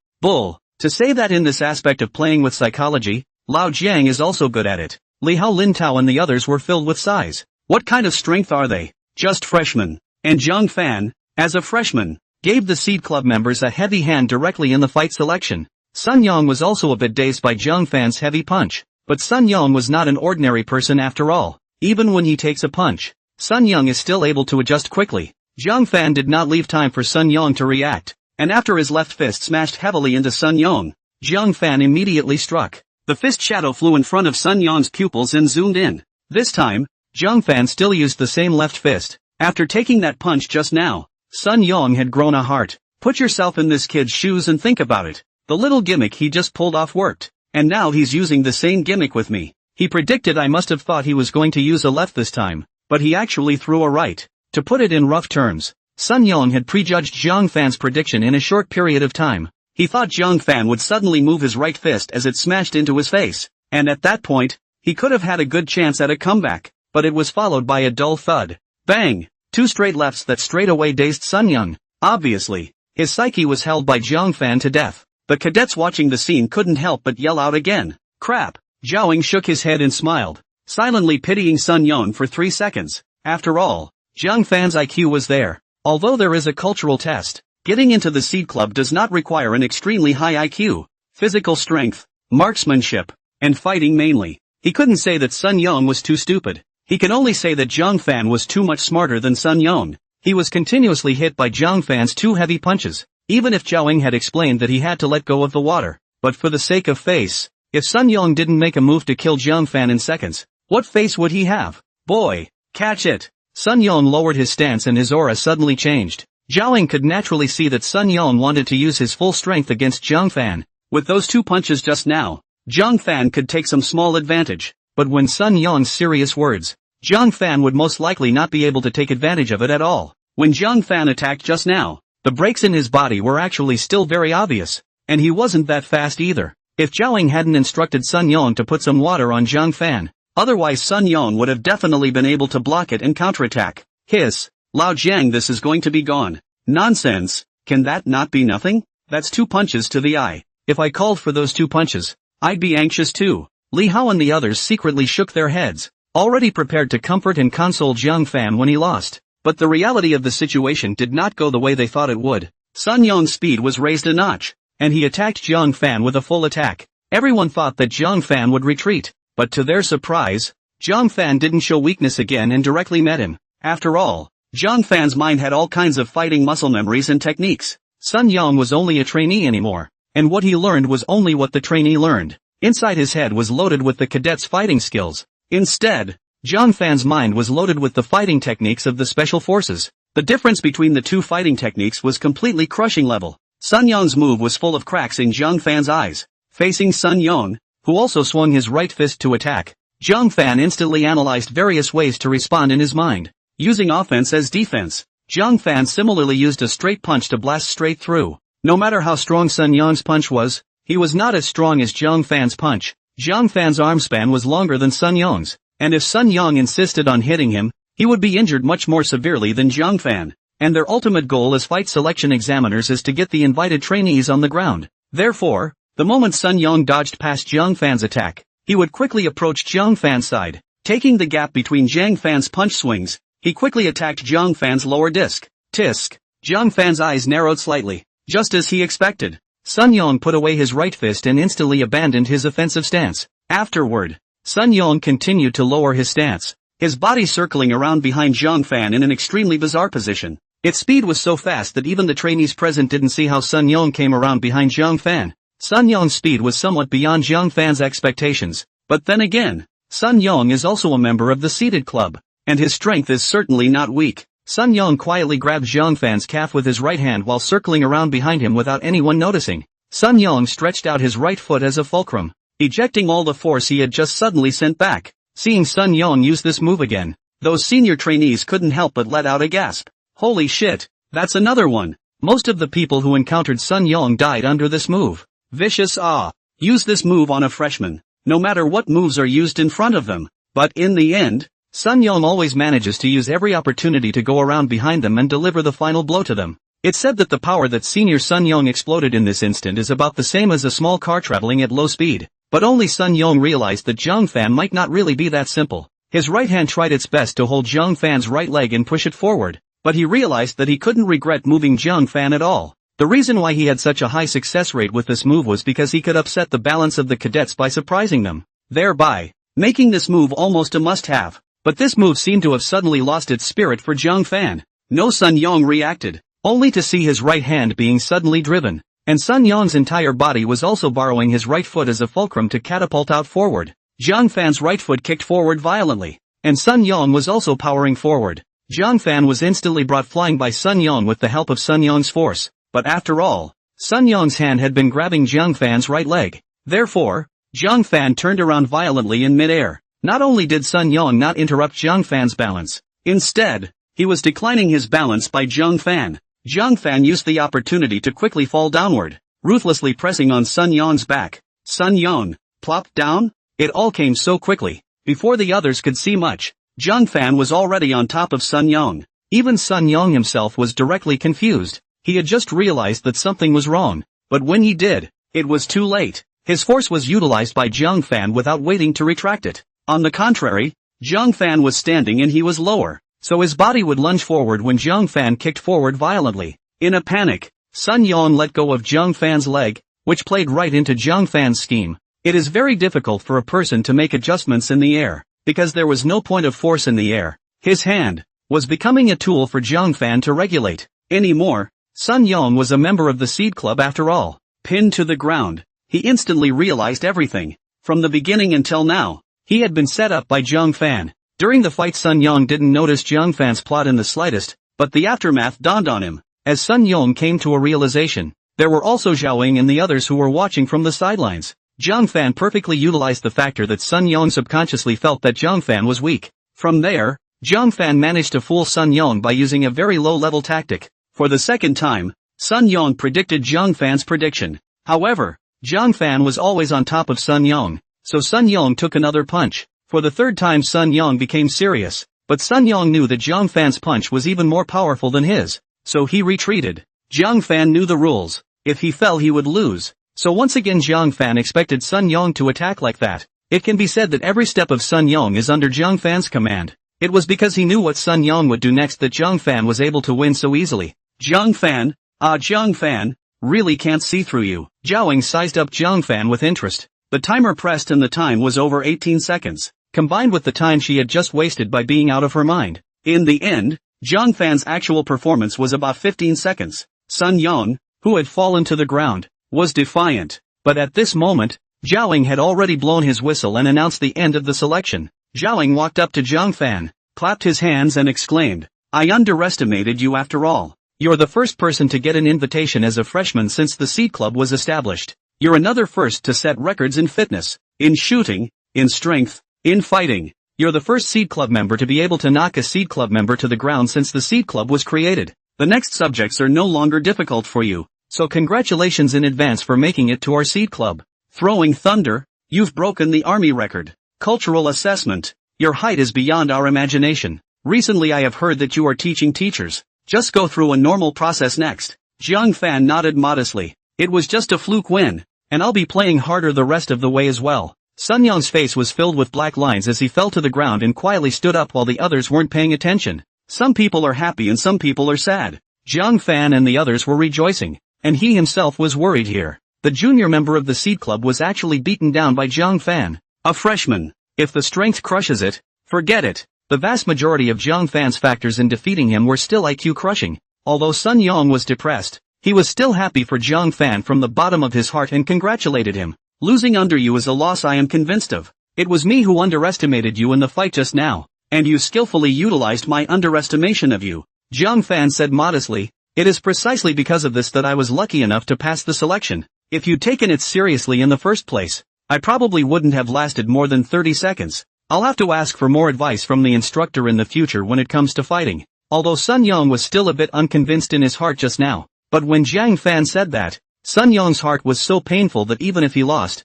To say that in this aspect of playing with psychology, Lao Jiang is also good at it. Li Hao, Lin Tao and the others were filled with sighs. What kind of strength are they? Just freshmen. And Zhang Fan, as a freshman, gave the Seed Club members a heavy hand directly in the fight selection. Sun Yong was also a bit dazed by Zhang Fan's heavy punch. But Sun Yong was not an ordinary person after all. Even when he takes a punch, Sun Yong is still able to adjust quickly. Zhang Fan did not leave time for Sun Yong to react, and after his left fist smashed heavily into Sun Yong, Zhang Fan immediately struck. The fist shadow flew in front of Sun Yong's pupils and zoomed in. This time, Zhang Fan still used the same left fist. After taking that punch just now, Sun Yong had grown a heart. Put yourself in this kid's shoes and think about it. The little gimmick he just pulled off worked, and now he's using the same gimmick with me. He predicted I must have thought he was going to use a left this time, but he actually threw a right. To put it in rough terms, Sun Yong had prejudged Zhang Fan's prediction in a short period of time. He thought Zhang Fan would suddenly move his right fist as it smashed into his face, and at that point, he could have had a good chance at a comeback, but it was followed by a dull thud. Bang! 2 straight lefts that straight away dazed Sun Yong. Obviously, his psyche was held by Zhang Fan to death. The cadets watching the scene couldn't help but yell out again. Crap! Zhao shook his head and smiled, silently pitying Sun Yong for 3 seconds. After all, Zhang Fan's IQ was there. Although there is a cultural test, getting into the Seed Club does not require an extremely high IQ, physical strength, marksmanship, and fighting mainly. He couldn't say that Sun Yong was too stupid. He can only say that Zhang Fan was too much smarter than Sun Yong. He was continuously hit by Zhang Fan's 2 heavy punches, even if Zhao Ying had explained that he had to let go of the water. But for the sake of face, if Sun Yong didn't make a move to kill Zhang Fan in seconds, what face would he have? Boy, catch it! Sun Yong lowered his stance and his aura suddenly changed. Zhao Ying could naturally see that Sun Yong wanted to use his full strength against Zhang Fan. With those 2 punches just now, Zhang Fan could take some small advantage, but when Sun Yong's serious words, Zhang Fan would most likely not be able to take advantage of it at all. When Zhang Fan attacked just now, the breaks in his body were actually still very obvious, and he wasn't that fast either. If Zhao Ying hadn't instructed Sun Yong to put some water on Zhang Fan, otherwise Sun Yong would have definitely been able to block it and counterattack. Hiss! Lao Jiang, this is going to be gone. Nonsense! Can that not be nothing? That's 2 punches to the eye. If I called for those 2 punches, I'd be anxious too. Li Hao and the others secretly shook their heads, already prepared to comfort and console Zhang Fan when he lost. But the reality of the situation did not go the way they thought it would. Sun Yong's speed was raised a notch, and he attacked Zhang Fan with a full attack. Everyone thought that Zhang Fan would retreat, but to their surprise, Zhang Fan didn't show weakness again and directly met him. After all, Zhang Fan's mind had all kinds of fighting muscle memories and techniques. Sun Yong was only a trainee anymore, and what he learned was only what the trainee learned. Inside his head was loaded with the cadets' fighting skills. Instead, Zhang Fan's mind was loaded with the fighting techniques of the special forces. The difference between the 2 fighting techniques was completely crushing level. Sun Yong's move was full of cracks in Zhang Fan's eyes. Facing Sun Yong, who also swung his right fist to attack, Zhang Fan instantly analyzed various ways to respond in his mind. Using offense as defense, Zhang Fan similarly used a straight punch to blast straight through. No matter how strong Sun Yong's punch was, he was not as strong as Zhang Fan's punch. Zhang Fan's arm span was longer than Sun Yong's, and if Sun Yong insisted on hitting him, he would be injured much more severely than Zhang Fan. And their ultimate goal as fight selection examiners is to get the invited trainees on the ground. Therefore, the moment Sun Yong dodged past Zhang Fan's attack, he would quickly approach Zhang Fan's side. Taking the gap between Zhang Fan's punch swings, he quickly attacked Zhang Fan's lower disc. Tisk! Zhang Fan's eyes narrowed slightly. Just as he expected, Sun Yong put away his right fist and instantly abandoned his offensive stance. Afterward, Sun Yong continued to lower his stance, his body circling around behind Zhang Fan in an extremely bizarre position. Its speed was so fast that even the trainees present didn't see how Sun Yong came around behind Zhang Fan. Sun Yong's speed was somewhat beyond Zhang Fan's expectations, but then again, Sun Yong is also a member of the Seeded Club, and his strength is certainly not weak. Sun Yong quietly grabbed Zhang Fan's calf with his right hand while circling around behind him without anyone noticing. Sun Yong stretched out his right foot as a fulcrum, ejecting all the force he had just suddenly sent back. Seeing Sun Yong use this move again, those senior trainees couldn't help but let out a gasp. Holy shit, that's another one. Most of the people who encountered Sun Yong died under this move. Vicious awe. Use this move on a freshman, no matter what moves are used in front of them. But in the end, Sun Yong always manages to use every opportunity to go around behind them and deliver the final blow to them. It's said that the power that senior Sun Yong exploded in this instant is about the same as a small car traveling at low speed. But only Sun Yong realized that Zhang Fan might not really be that simple. His right hand tried its best to hold Zhang Fan's right leg and push it forward, but he realized that he couldn't regret moving Zhang Fan at all. The reason why he had such a high success rate with this move was because he could upset the balance of the cadets by surprising them, thereby making this move almost a must-have. But this move seemed to have suddenly lost its spirit for Zhang Fan. No, Sun Yong reacted, only to see his right hand being suddenly driven, and Sun Yong's entire body was also borrowing his right foot as a fulcrum to catapult out forward. Zhang Fan's right foot kicked forward violently, and Sun Yong was also powering forward. Zhang Fan was instantly brought flying by Sun Yong with the help of Sun Yong's force, but after all, Sun Yong's hand had been grabbing Zhang Fan's right leg. Therefore, Zhang Fan turned around violently in midair. Not only did Sun Yong not interrupt Zhang Fan's balance, instead, He was declining his balance by Zhang Fan. Zhang Fan used the opportunity to quickly fall downward, ruthlessly pressing on Sun Yong's back. Sun Yong plopped down. It all came so quickly. Before the others could see much, Zhang Fan was already on top of Sun Yong. Even Sun Yong himself was directly confused. He had just realized that something was wrong, but when he did, it was too late. His force was utilized by Zhang Fan without waiting to retract it. On the contrary, Zhang Fan was standing and he was lower, so his body would lunge forward when Zhang Fan kicked forward violently. In a panic, Sun Yong let go of Zhang Fan's leg, which played right into Zhang Fan's scheme. It is very difficult for a person to make adjustments in the air, because there was no point of force in the air. His hand was becoming a tool for Zhang Fan to regulate. Anymore, Sun Yong was a member of the Seed Club after all. Pinned to the ground, he instantly realized everything. From the beginning until now, he had been set up by Zhang Fan. During the fight Sun Yong didn't notice Zhang Fan's plot in the slightest, but the aftermath dawned on him. As Sun Yong came to a realization, there were also Zhao Ying and the others who were watching from the sidelines. Zhang Fan perfectly utilized the factor that Sun Yong subconsciously felt that Zhang Fan was weak. From there, Zhang Fan managed to fool Sun Yong by using a very low-level tactic. For the second time, Sun Yong predicted Zhang Fan's prediction. However, Zhang Fan was always on top of Sun Yong, so Sun Yong took another punch. For the third time Sun Yong became serious, but Sun Yong knew that Zhang Fan's punch was even more powerful than his, so he retreated. Zhang Fan knew the rules. If he fell he would lose. So once again Zhang Fan expected Sun Yong to attack like that. It can be said that every step of Sun Yong is under Zhang Fan's command. It was because he knew what Sun Yong would do next that Zhang Fan was able to win so easily. Zhang Fan, Zhang Fan, really can't see through you. Zhao Ying sized up Zhang Fan with interest. The timer pressed and the time was over 18 seconds, combined with the time she had just wasted by being out of her mind. In the end, Zhang Fan's actual performance was about 15 seconds. Sun Yong, who had fallen to the ground, was defiant. But at this moment, Zhao Ying had already blown his whistle and announced the end of the selection. Zhao Ying walked up to Zhang Fan, clapped his hands and exclaimed, "I underestimated you after all. You're the first person to get an invitation as a freshman since the Seed Club was established. You're another first to set records in fitness, in shooting, in strength, in fighting. You're the first Seed Club member to be able to knock a Seed Club member to the ground since the Seed Club was created. The next subjects are no longer difficult for you, so congratulations in advance for making it to our Seed Club. Throwing thunder, you've broken the army record. Cultural assessment, your height is beyond our imagination. Recently I have heard that you are teaching teachers. Just go through a normal process next." Zhang Fan nodded modestly. "It was just a fluke win, and I'll be playing harder the rest of the way as well." Sun Yong's face was filled with black lines as he fell to the ground and quietly stood up while the others weren't paying attention. Some people are happy and some people are sad. Zhang Fan and the others were rejoicing, and he himself was worried here. The junior member of the Seed Club was actually beaten down by Zhang Fan. A freshman. If the strength crushes it, forget it. The vast majority of Zhang Fan's factors in defeating him were still IQ crushing. Although Sun Yong was depressed, he was still happy for Zhang Fan from the bottom of his heart and congratulated him. "Losing under you is a loss I am convinced of. It was me who underestimated you in the fight just now, and you skillfully utilized my underestimation of you." Zhang Fan said modestly, "It is precisely because of this that I was lucky enough to pass the selection. If you'd taken it seriously in the first place, I probably wouldn't have lasted more than 30 seconds. I'll have to ask for more advice from the instructor in the future when it comes to fighting." Although Sun Yong was still a bit unconvinced in his heart just now, but when Zhang Fan said that, Sun Yong's heart was so painful that even if he lost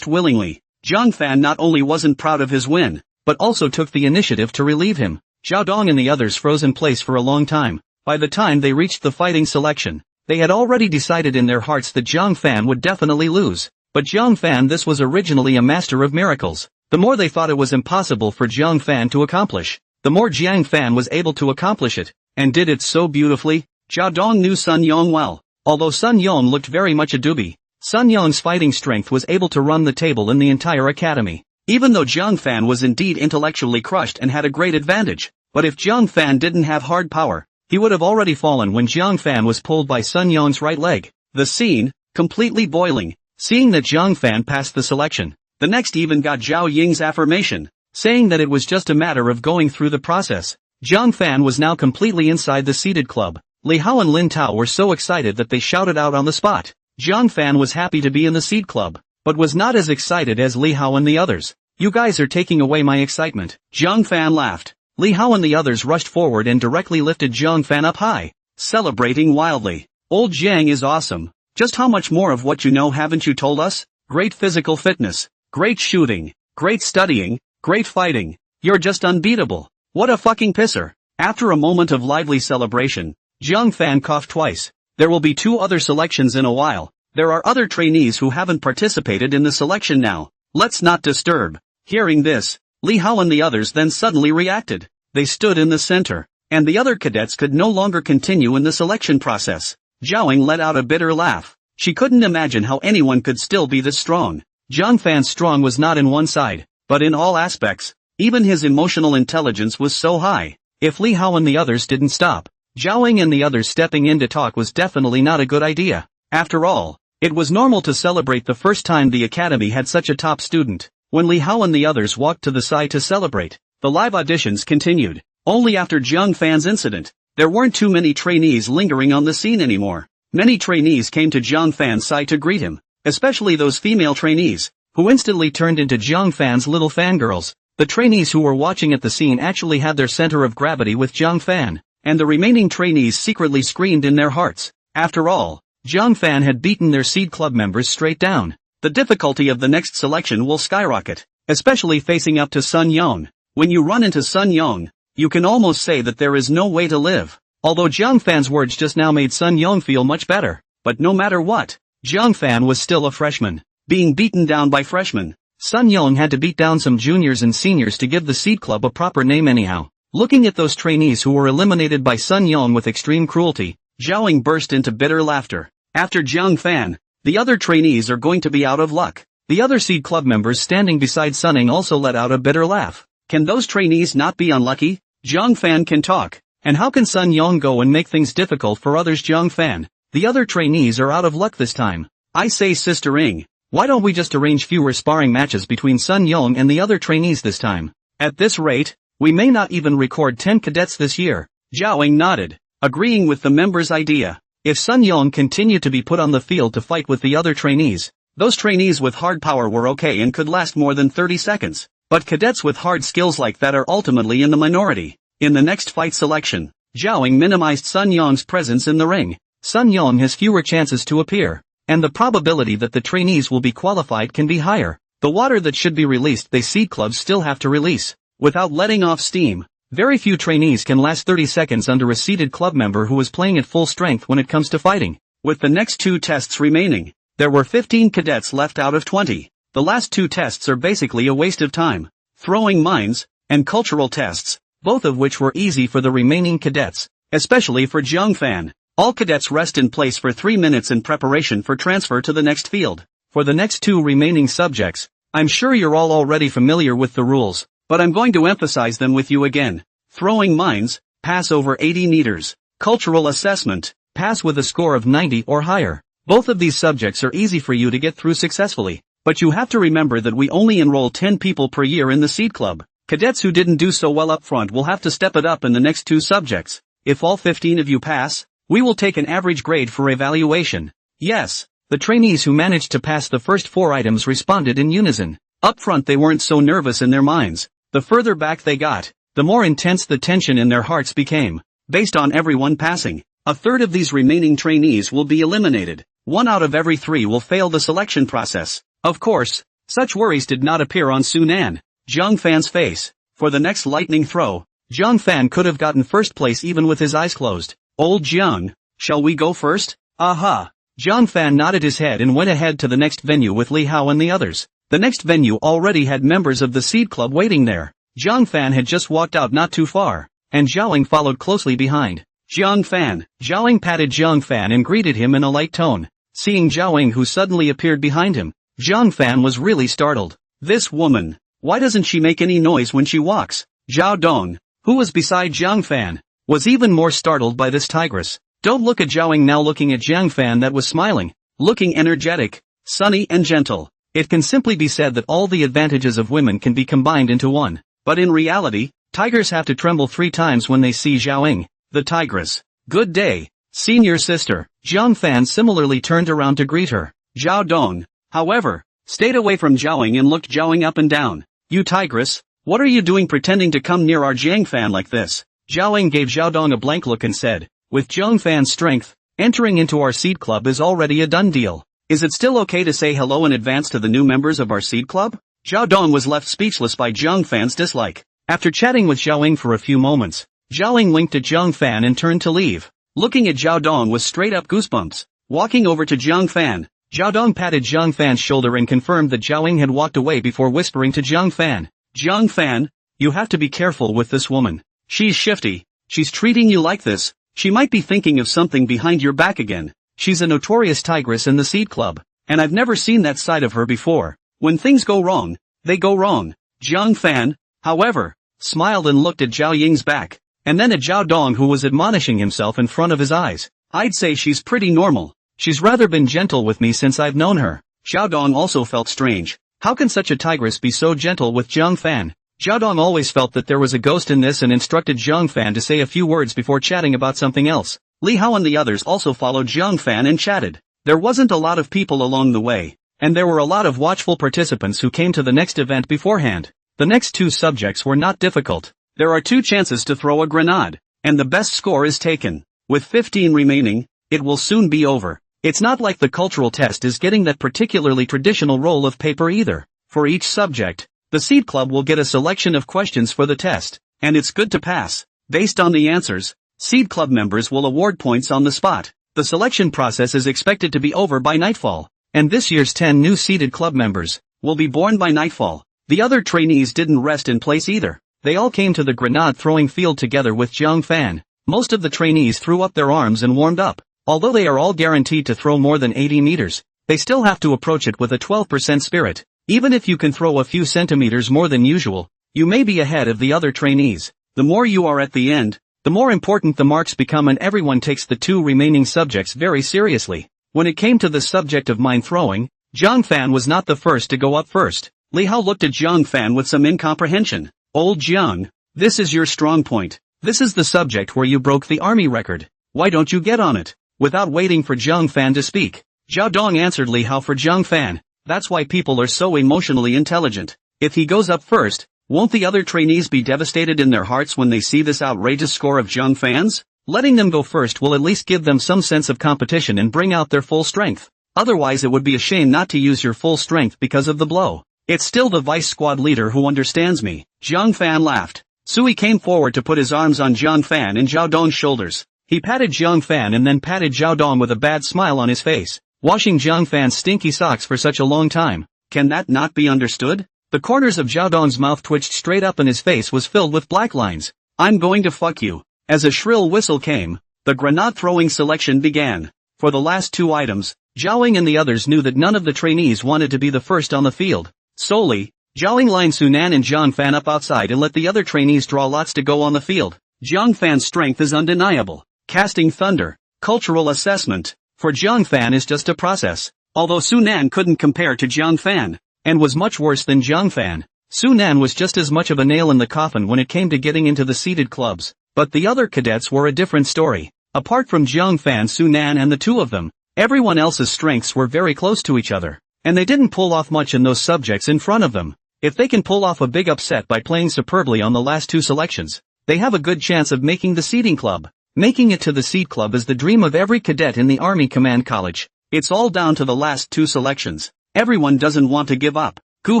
willingly. Zhang Fan not only wasn't proud of his win, but also took the initiative to relieve him. Zhao Dong and the others froze in place for a long time. By the time they reached the fighting selection, they had already decided in their hearts that Zhang Fan would definitely lose. But Zhang Fan this was originally a master of miracles. The more they thought it was impossible for Zhang Fan to accomplish, the more Zhang Fan was able to accomplish it, and did it so beautifully. Zhao Dong knew Sun Yong well. Although Sun Yong looked very much a doobie, Sun Yong's fighting strength was able to run the table in the entire academy. Even though Zhang Fan was indeed intellectually crushed and had a great advantage, but if Zhang Fan didn't have hard power, he would have already fallen when Zhang Fan was pulled by Sun Yong's right leg. The scene, completely boiling, seeing that Zhang Fan passed the selection. The next even got Zhao Ying's affirmation, saying that it was just a matter of going through the process. Zhang Fan was now completely inside the seated club. Li Hao and Lin Tao were so excited that they shouted out on the spot. Zhang Fan was happy to be in the seed club, but was not as excited as Li Hao and the others. "You guys are taking away my excitement." Zhang Fan laughed. Li Hao and the others rushed forward and directly lifted Zhang Fan up high, celebrating wildly. Old Jiang is awesome. Just how much more of what you know haven't you told us? Great physical fitness, great shooting, great studying, great fighting. You're just unbeatable. What a fucking pisser. After a moment of lively celebration, Zhang Fan coughed twice. There will be 2 other selections in a while. There are other trainees who haven't participated in the selection now. Let's not disturb. Hearing this, Li Hao and the others then suddenly reacted. They stood in the center, and the other cadets could no longer continue in the selection process. Zhaoying let out a bitter laugh. She couldn't imagine how anyone could still be this strong. Zhang Fan's strong was not in one side, but in all aspects. Even his emotional intelligence was so high. If Li Hao and the others didn't stop, Zhaoying and the others stepping in to talk was definitely not a good idea. After all, it was normal to celebrate the first time the academy had such a top student. When Li Hao and the others walked to the side to celebrate, the live auditions continued. Only after Zhang Fan's incident, there weren't too many trainees lingering on the scene anymore. Many trainees came to Zhang Fan's side to greet him, especially those female trainees, who instantly turned into Zhang Fan's little fangirls. The trainees who were watching at the scene actually had their center of gravity with Zhang Fan, and the remaining trainees secretly screamed in their hearts. After all, Zhang Fan had beaten their seed club members straight down. The difficulty of the next selection will skyrocket, especially facing up to Sun Yong. When you run into Sun Yong, you can almost say that there is no way to live. Although Zhang Fan's words just now made Sun Yong feel much better, but no matter what, Zhang Fan was still a freshman. Being beaten down by freshmen, Sun Yong had to beat down some juniors and seniors to give the seed club a proper name anyhow. Looking at those trainees who were eliminated by Sun Yong with extreme cruelty, Zhaoying burst into bitter laughter. After Zhang Fan, the other trainees are going to be out of luck. The other seed club members standing beside Suning also let out a bitter laugh. Can those trainees not be unlucky? Zhang Fan can talk. And how can Sun Yong go and make things difficult for others? Zhang Fan, the other trainees are out of luck this time. I say Sister Ing, why don't we just arrange fewer sparring matches between Sun Yong and the other trainees this time? At this rate, we may not even record 10 cadets this year. Zhaoying nodded, agreeing with the members' idea. If Sun Yong continued to be put on the field to fight with the other trainees, those trainees with hard power were okay and could last more than 30 seconds. But cadets with hard skills like that are ultimately in the minority. In the next fight selection, Zhaoying minimized Sun Yong's presence in the ring. Sun Yong has fewer chances to appear, and the probability that the trainees will be qualified can be higher. The water that should be released they seed clubs still have to release, without letting off steam. Very few trainees can last 30 seconds under a seeded club member who is playing at full strength when it comes to fighting. With the next 2 tests remaining, there were 15 cadets left out of 20. The last 2 tests are basically a waste of time. Throwing mines, and cultural tests, both of which were easy for the remaining cadets, especially for Zhang Fan. All cadets rest in place for 3 minutes in preparation for transfer to the next field. For the next 2 remaining subjects, I'm sure you're all already familiar with the rules, but I'm going to emphasize them with you again. Throwing mines, pass over 80 meters. Cultural assessment, pass with a score of 90 or higher. Both of these subjects are easy for you to get through successfully, but you have to remember that we only enroll 10 people per year in the seed club. Cadets who didn't do so well up front will have to step it up in the next 2 subjects. If all 15 of you pass, we will take an average grade for evaluation. Yes, the trainees who managed to pass the first 4 items responded in unison. Up front they weren't so nervous in their minds. The further back they got, the more intense the tension in their hearts became. Based on everyone passing, a third of these remaining trainees will be eliminated. 1 out of every 3 will fail the selection process. Of course, such worries did not appear on Sunan, Zhang Fan's face. For the next lightning throw, Zhang Fan could have gotten first place even with his eyes closed. Old Zhang, shall we go first? Aha! Zhang Fan nodded his head and went ahead to the next venue with Li Hao and the others. The next venue already had members of the seed club waiting there. Zhang Fan had just walked out not too far, and Zhaoying followed closely behind. Zhang Fan. Zhaoying patted Zhang Fan and greeted him in a light tone. Seeing Zhaoying who suddenly appeared behind him, Zhang Fan was really startled. This woman, why doesn't she make any noise when she walks? Zhao Dong, who was beside Zhang Fan, was even more startled by this tigress. Don't look at Zhaoying now looking at Zhang Fan that was smiling, looking energetic, sunny and gentle. It can simply be said that all the advantages of women can be combined into one. But in reality, tigers have to tremble 3 times when they see Zhaoying, the tigress. Good day, senior sister. Zhang Fan similarly turned around to greet her. Zhao Dong, however, stayed away from Zhaoying and looked Zhaoying up and down. You tigress, What are you doing pretending to come near our Jiang Fan like this? Zhao Ying gave Zhao Dong a blank look and said, with Jiang Fan's strength, entering into our seed club is already a done deal. Is it still okay to say hello in advance to the new members of our seed club? Zhao Dong was left speechless by Jiang Fan's dislike. After chatting with Zhao Ying for a few moments, Zhao Ying winked at Jiang Fan and turned to leave. Looking at Zhao Dong with straight-up goosebumps. Walking over to Jiang Fan, Zhao Dong patted Jiang Fan's shoulder and confirmed that Zhao Ying had walked away before whispering to Jiang Fan. Jiang Fan, you have to be careful with this woman. She's shifty. She's treating you like this. She might be thinking of something behind your back again. She's a notorious tigress in the Seed Club, and I've never seen that side of her before. When things go wrong, they go wrong. Jiang Fan, however, smiled and looked at Zhao Ying's back, and then at Zhao Dong who was admonishing himself in front of his eyes. I'd say she's pretty normal. She's rather been gentle with me since I've known her. Zhao Dong also felt strange. How can such a tigress be so gentle with Jiang Fan? Zhao Dong always felt that there was a ghost in this and instructed Jiang Fan to say a few words before chatting about something else. Li Hao and the others also followed Jiang Fan and chatted. There wasn't a lot of people along the way, and there were a lot of watchful participants who came to the next event beforehand. The next two subjects were not difficult. There are 2 chances to throw a grenade, and the best score is taken. With 15 remaining, it will soon be over. It's not like the cultural test is getting that particularly traditional roll of paper either. For each subject, the Seed Club will get a selection of questions for the test, and it's good to pass. Based on the answers, Seed Club members will award points on the spot. The selection process is expected to be over by nightfall, and this year's 10 new seeded club members will be born by nightfall. The other trainees didn't rest in place either. They all came to the grenade throwing field together with Jiang Fan. Most of the trainees threw up their arms and warmed up. Although they are all guaranteed to throw more than 80 meters, they still have to approach it with a 12% spirit. Even if you can throw a few centimeters more than usual, you may be ahead of the other trainees. The more you are at the end, the more important the marks become, and everyone takes the 2 remaining subjects very seriously. When it came to the subject of mine throwing, Jiang Fan was not the first to go up first. Li Hao looked at Jiang Fan with some incomprehension. Old Jiang, this is your strong point. This is the subject where you broke the army record. Why don't you get on it? Without waiting for Jiang Fan to speak, Zhao Dong answered Li Hao for Jiang Fan. That's why people are so emotionally intelligent. If he goes up first, won't the other trainees be devastated in their hearts when they see this outrageous score of Jiang Fan's? Letting them go first will at least give them some sense of competition and bring out their full strength. Otherwise it would be a shame not to use your full strength because of the blow. It's still the vice squad leader who understands me. Jiang Fan laughed. Sui came forward to put his arms on Jiang Fan and Zhao Dong's shoulders. He patted Jiang Fan and then patted Zhao Dong with a bad smile on his face. Washing Jiang Fan's stinky socks for such a long time. Can that not be understood? The corners of Zhao Dong's mouth twitched straight up and his face was filled with black lines. I'm going to fuck you. As a shrill whistle came, the grenade throwing selection began. For the last 2 items, Zhao Ying and the others knew that none of the trainees wanted to be the first on the field. Solely, Zhao Ying lined Sunan and Jiang Fan up outside and let the other trainees draw lots to go on the field. Jiang Fan's strength is undeniable. Casting thunder, cultural assessment, for Jiang Fan is just a process. Although Sunan couldn't compare to Jiang Fan, and was much worse than Jiang Fan, Sunan was just as much of a nail in the coffin when it came to getting into the seeded clubs. But the other cadets were a different story. Apart from Jiang Fan, Sunan and the 2 of them, everyone else's strengths were very close to each other, and they didn't pull off much in those subjects in front of them. If they can pull off a big upset by playing superbly on the last 2 selections, they have a good chance of making the seeding club. Making it to the Seed Club is the dream of every cadet in the Army Command College. It's all down to the last 2 selections. Everyone doesn't want to give up. Gu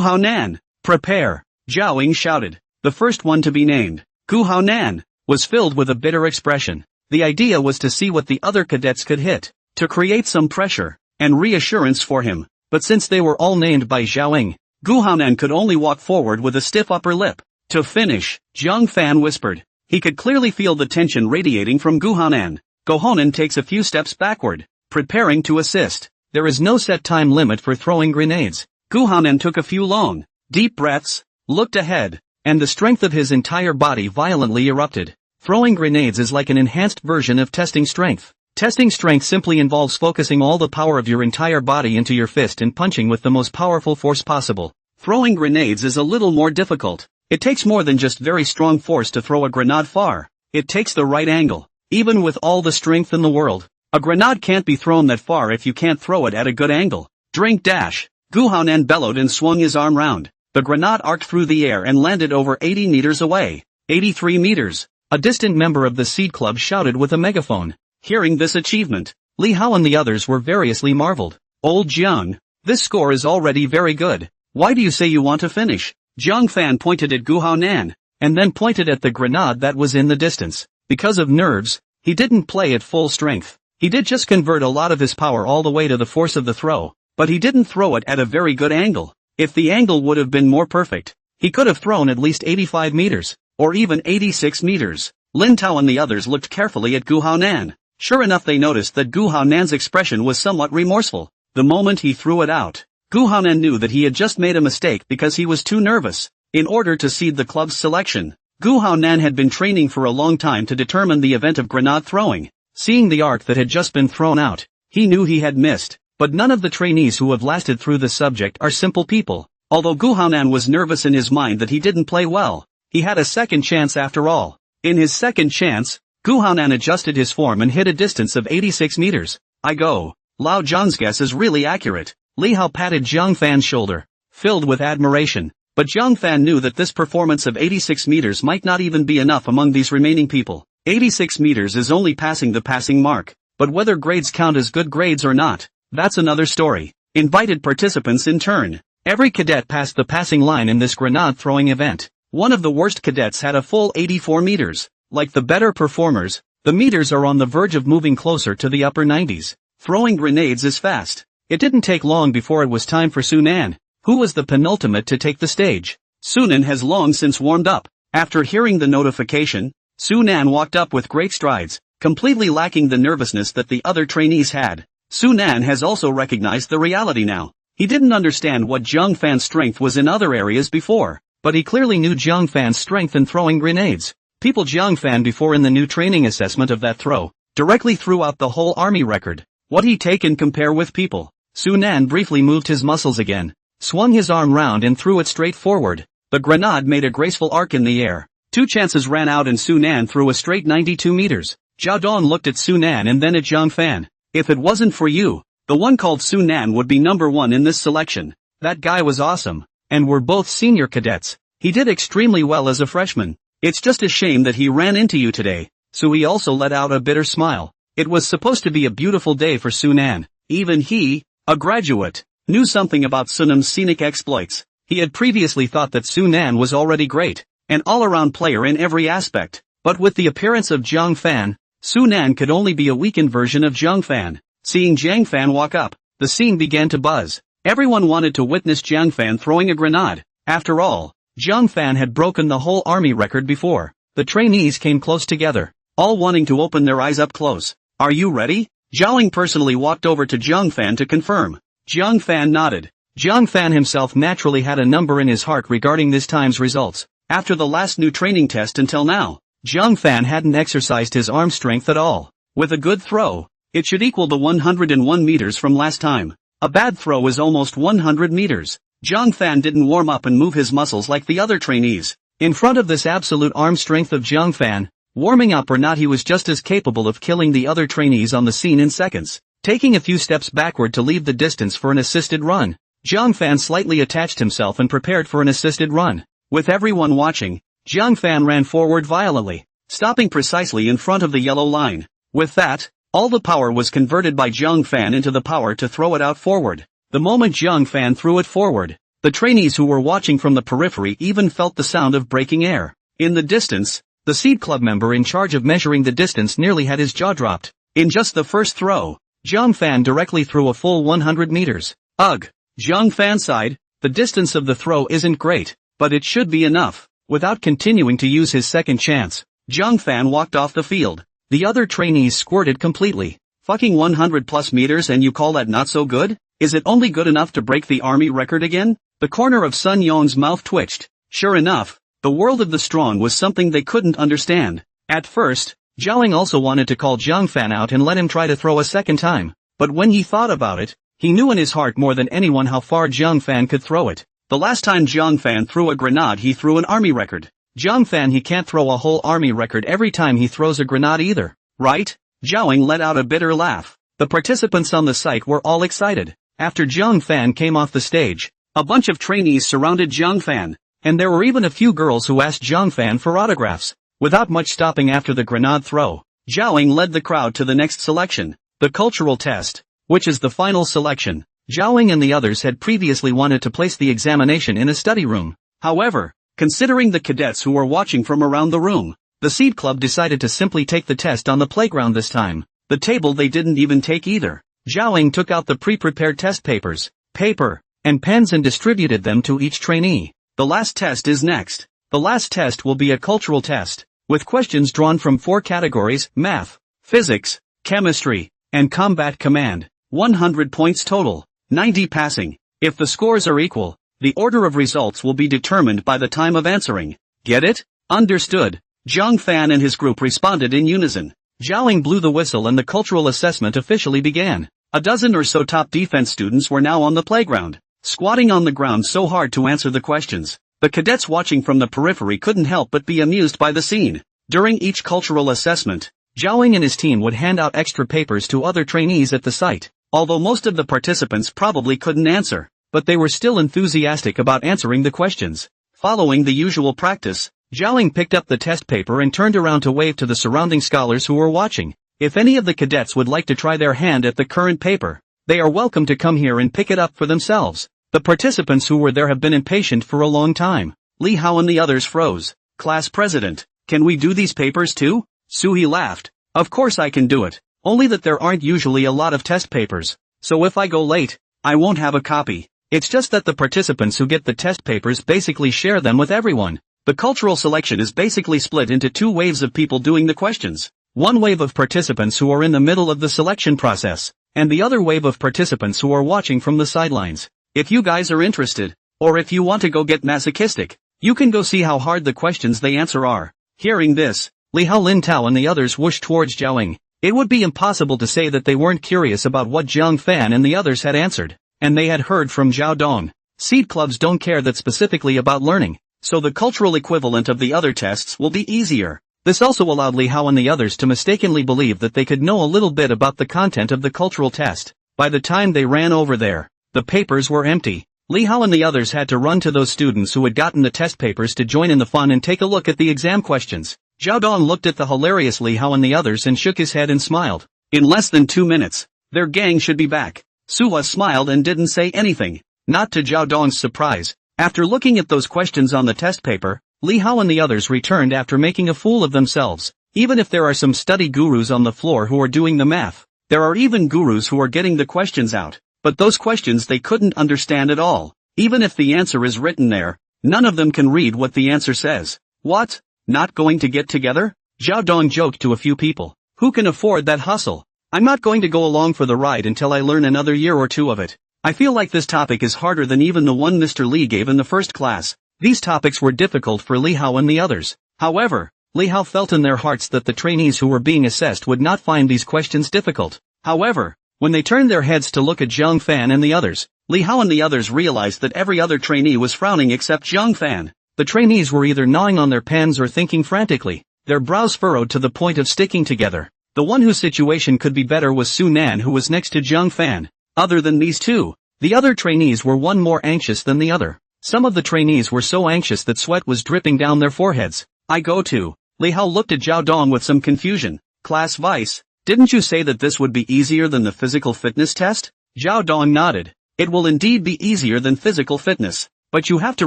Haonan, prepare! Zhao Ying shouted. The first one to be named, Gu Haonan, was filled with a bitter expression. The idea was to see what the other cadets could hit, to create some pressure and reassurance for him. But since they were all named by Zhao Ying, Gu Haonan could only walk forward with a stiff upper lip. To finish, Jiang Fan whispered. He could clearly feel the tension radiating from Gu Haonan. Gu Haonan takes a few steps backward, preparing to assist. There is no set time limit for throwing grenades. Gu Haonan took a few long, deep breaths, looked ahead, and the strength of his entire body violently erupted. Throwing grenades is like an enhanced version of testing strength. Testing strength simply involves focusing all the power of your entire body into your fist and punching with the most powerful force possible. Throwing grenades is a little more difficult. It takes more than just very strong force to throw a grenade far. It takes the right angle. Even with all the strength in the world, a grenade can't be thrown that far if you can't throw it at a good angle. Drink dash! Gu Haonan bellowed and swung his arm round. The grenade arced through the air and landed over 80 meters away. 83 meters. A distant member of the Seed Club shouted with a megaphone. Hearing this achievement, Li Hao and the others were variously marveled. Old Jiang, this score is already very good. Why do you say you want to finish? Jiang Fan pointed at Gu Haonan, and then pointed at the grenade that was in the distance. Because of nerves, he didn't play at full strength. He did just convert a lot of his power all the way to the force of the throw, but he didn't throw it at a very good angle. If the angle would have been more perfect, he could have thrown at least 85 meters, or even 86 meters. Lin Tao and the others looked carefully at Gu Haonan. Sure enough, they noticed that Gu Haonan's expression was somewhat remorseful. The moment he threw it out, Gu Haonan knew that he had just made a mistake because he was too nervous. In order to seed the club's selection, Gu Haonan had been training for a long time to determine the event of grenade throwing. Seeing the arc that had just been thrown out, he knew he had missed. But none of the trainees who have lasted through the subject are simple people. Although Gu Haonan was nervous in his mind that he didn't play well, he had a second chance after all. In his second chance, Gu Haonan adjusted his form and hit a distance of 86 meters. I go. Lao Zhang's guess is really accurate. Li Hao patted Jiang Fan's shoulder, filled with admiration. But Jiang Fan knew that this performance of 86 meters might not even be enough among these remaining people. 86 meters is only passing the passing mark. But whether grades count as good grades or not, that's another story. Invited participants in turn. Every cadet passed the passing line in this grenade throwing event. One of the worst cadets had a full 84 meters. Like the better performers, the meters are on the verge of moving closer to the upper 90s. Throwing grenades is fast. It didn't take long before it was time for Sunan, who was the penultimate to take the stage. Sunan has long since warmed up. After hearing the notification, Sunan walked up with great strides, completely lacking the nervousness that the other trainees had. Sunan has also recognized the reality now. He didn't understand what Jiang Fan's strength was in other areas before, but he clearly knew Jiang Fan's strength in throwing grenades. People Jiang Fan before in the new training assessment of that throw, directly threw out the whole army record. What he take and compare with people. Sunan briefly moved his muscles again, swung his arm round and threw it straight forward. The grenade made a graceful arc in the air. 2 chances ran out and Sunan threw a straight 92 meters. Zhao Dong looked at Sunan and then at Jiang Fan. If it wasn't for you, the one called Sunan would be number 1 in this selection. That guy was awesome, and we're both senior cadets. He did extremely well as a freshman. It's just a shame that he ran into you today. Sui also let out a bitter smile. It was supposed to be a beautiful day for Sunan. Even he, a graduate, knew something about Sunam's scenic exploits. He had previously thought that Sunan was already great, an all-around player in every aspect. But with the appearance of Jiang Fan, Sunan could only be a weakened version of Jiang Fan. Seeing Jiang Fan walk up, the scene began to buzz. Everyone wanted to witness Jiang Fan throwing a grenade. After all, Jiang Fan had broken the whole army record before. The trainees came close together, all wanting to open their eyes up close. Are you ready? Zhao personally walked over to Jiang Fan to confirm. Jiang Fan nodded. Jiang Fan himself naturally had a number in his heart regarding this time's results. After the last new training test until now, Jiang Fan hadn't exercised his arm strength at all. With a good throw, it should equal the 101 meters from last time. A bad throw is almost 100 meters. Jiang Fan didn't warm up and move his muscles like the other trainees. In front of this absolute arm strength of Jiang Fan, warming up or not, he was just as capable of killing the other trainees on the scene in seconds. Taking a few steps backward to leave the distance for an assisted run, Jiang Fan slightly attached himself and prepared for an assisted run. With everyone watching, Jiang Fan ran forward violently, stopping precisely in front of the yellow line. With that, all the power was converted by Jiang Fan into the power to throw it out forward. The moment Jiang Fan threw it forward, the trainees who were watching from the periphery even felt the sound of breaking air. In the distance, the Seed Club member in charge of measuring the distance nearly had his jaw dropped. In just the first throw, Jiang Fan directly threw a full 100 meters. Ugh! Jiang Fan sighed. The distance of the throw isn't great, but it should be enough. Without continuing to use his second chance, Jiang Fan walked off the field. The other trainees squirted completely. Fucking 100 plus meters and you call that not so good? Is it only good enough to break the army record again? The corner of Sun Yong's mouth twitched. Sure enough, the world of the strong was something they couldn't understand. At first, Zhao also wanted to call Jiang Fan out and let him try to throw a second time. But when he thought about it, he knew in his heart more than anyone how far Jiang Fan could throw it. The last time Jiang Fan threw a grenade he threw an army record. Jiang Fan he can't throw a whole army record every time he throws a grenade either, right? Zhao let out a bitter laugh. The participants on the site were all excited. After Jiang Fan came off the stage, A bunch of trainees surrounded Zhang Fan, and there were even a few girls who asked Zhang Fan for autographs. Without much stopping after the grenade throw, Zhao led the crowd to the next selection, the cultural test, which is the final selection. Zhao and the others had previously wanted to place the examination in a study room. However, considering the cadets who were watching from around the room, the Seed Club decided to simply take the test on the playground this time. The table they didn't even take either. Zhao took out the pre-prepared test papers, paper, and pens and distributed them to each trainee. The last test is next. The last test will be a cultural test, with questions drawn from 4 categories: math, physics, chemistry, and combat command. 100 points total, 90 passing. If the scores are equal, the order of results will be determined by the time of answering. Get it? Understood. Zhang Fan and his group responded in unison. Zhao blew the whistle and the cultural assessment officially began. A dozen or so top defense students were now on the playground, squatting on the ground so hard to answer the questions. The cadets watching from the periphery couldn't help but be amused by the scene. During each cultural assessment, Zhao and his team would hand out extra papers to other trainees at the site. Although most of the participants probably couldn't answer, but they were still enthusiastic about answering the questions. Following the usual practice, Zhao picked up the test paper and turned around to wave to the surrounding scholars who were watching. If any of the cadets would like to try their hand at the current paper, they are welcome to come here and pick it up for themselves. The participants who were there have been impatient for a long time. Li Hao and the others froze. Class president, can we do these papers too? Suhi laughed. Of course I can do it. Only that there aren't usually a lot of test papers, so if I go late, I won't have a copy. It's just that the participants who get the test papers basically share them with everyone. The cultural selection is basically split into 2 waves of people doing the questions. One wave of participants who are in the middle of the selection process, and the other wave of participants who are watching from the sidelines. If you guys are interested, or if you want to go get masochistic, you can go see how hard the questions they answer are. Hearing this, Li Hao, Lin Tao and the others whooshed towards Zhao. It would be impossible to say that they weren't curious about what Zhang Fan and the others had answered, and they had heard from Zhao Dong. Seed clubs don't care that specifically about learning, so the cultural equivalent of the other tests will be easier. This also allowed Li Hao and the others to mistakenly believe that they could know a little bit about the content of the cultural test. By the time they ran over there, the papers were empty. Li Hao and the others had to run to those students who had gotten the test papers to join in the fun and take a look at the exam questions. Zhao Dong looked at the hilarious Li Hao and the others and shook his head and smiled. In less than 2 minutes, their gang should be back. Suha smiled and didn't say anything, not to Zhao Dong's surprise. After looking at those questions on the test paper, Li Hao and the others returned after making a fool of themselves. Even if there are some study gurus on the floor who are doing the math, there are even gurus who are getting the questions out. But those questions they couldn't understand at all. Even if the answer is written there, none of them can read what the answer says. What? Not going to get together? Zhao Dong joked to a few people. Who can afford that hustle? I'm not going to go along for the ride until I learn another year or 2 of it. I feel like this topic is harder than even the one Mr. Li gave in the first class. These topics were difficult for Li Hao and the others. However, Li Hao felt in their hearts that the trainees who were being assessed would not find these questions difficult. However, when they turned their heads to look at Zhang Fan and the others, Li Hao and the others realized that every other trainee was frowning except Zhang Fan. The trainees were either gnawing on their pens or thinking frantically, their brows furrowed to the point of sticking together. The one whose situation could be better was Su Nan, who was next to Zhang Fan. Other than these 2, the other trainees were one more anxious than the other. Some of the trainees were so anxious that sweat was dripping down their foreheads. I go to. Li Hao looked at Zhao Dong with some confusion. Class vice, didn't you say that this would be easier than the physical fitness test? Zhao Dong nodded. It will indeed be easier than physical fitness. But you have to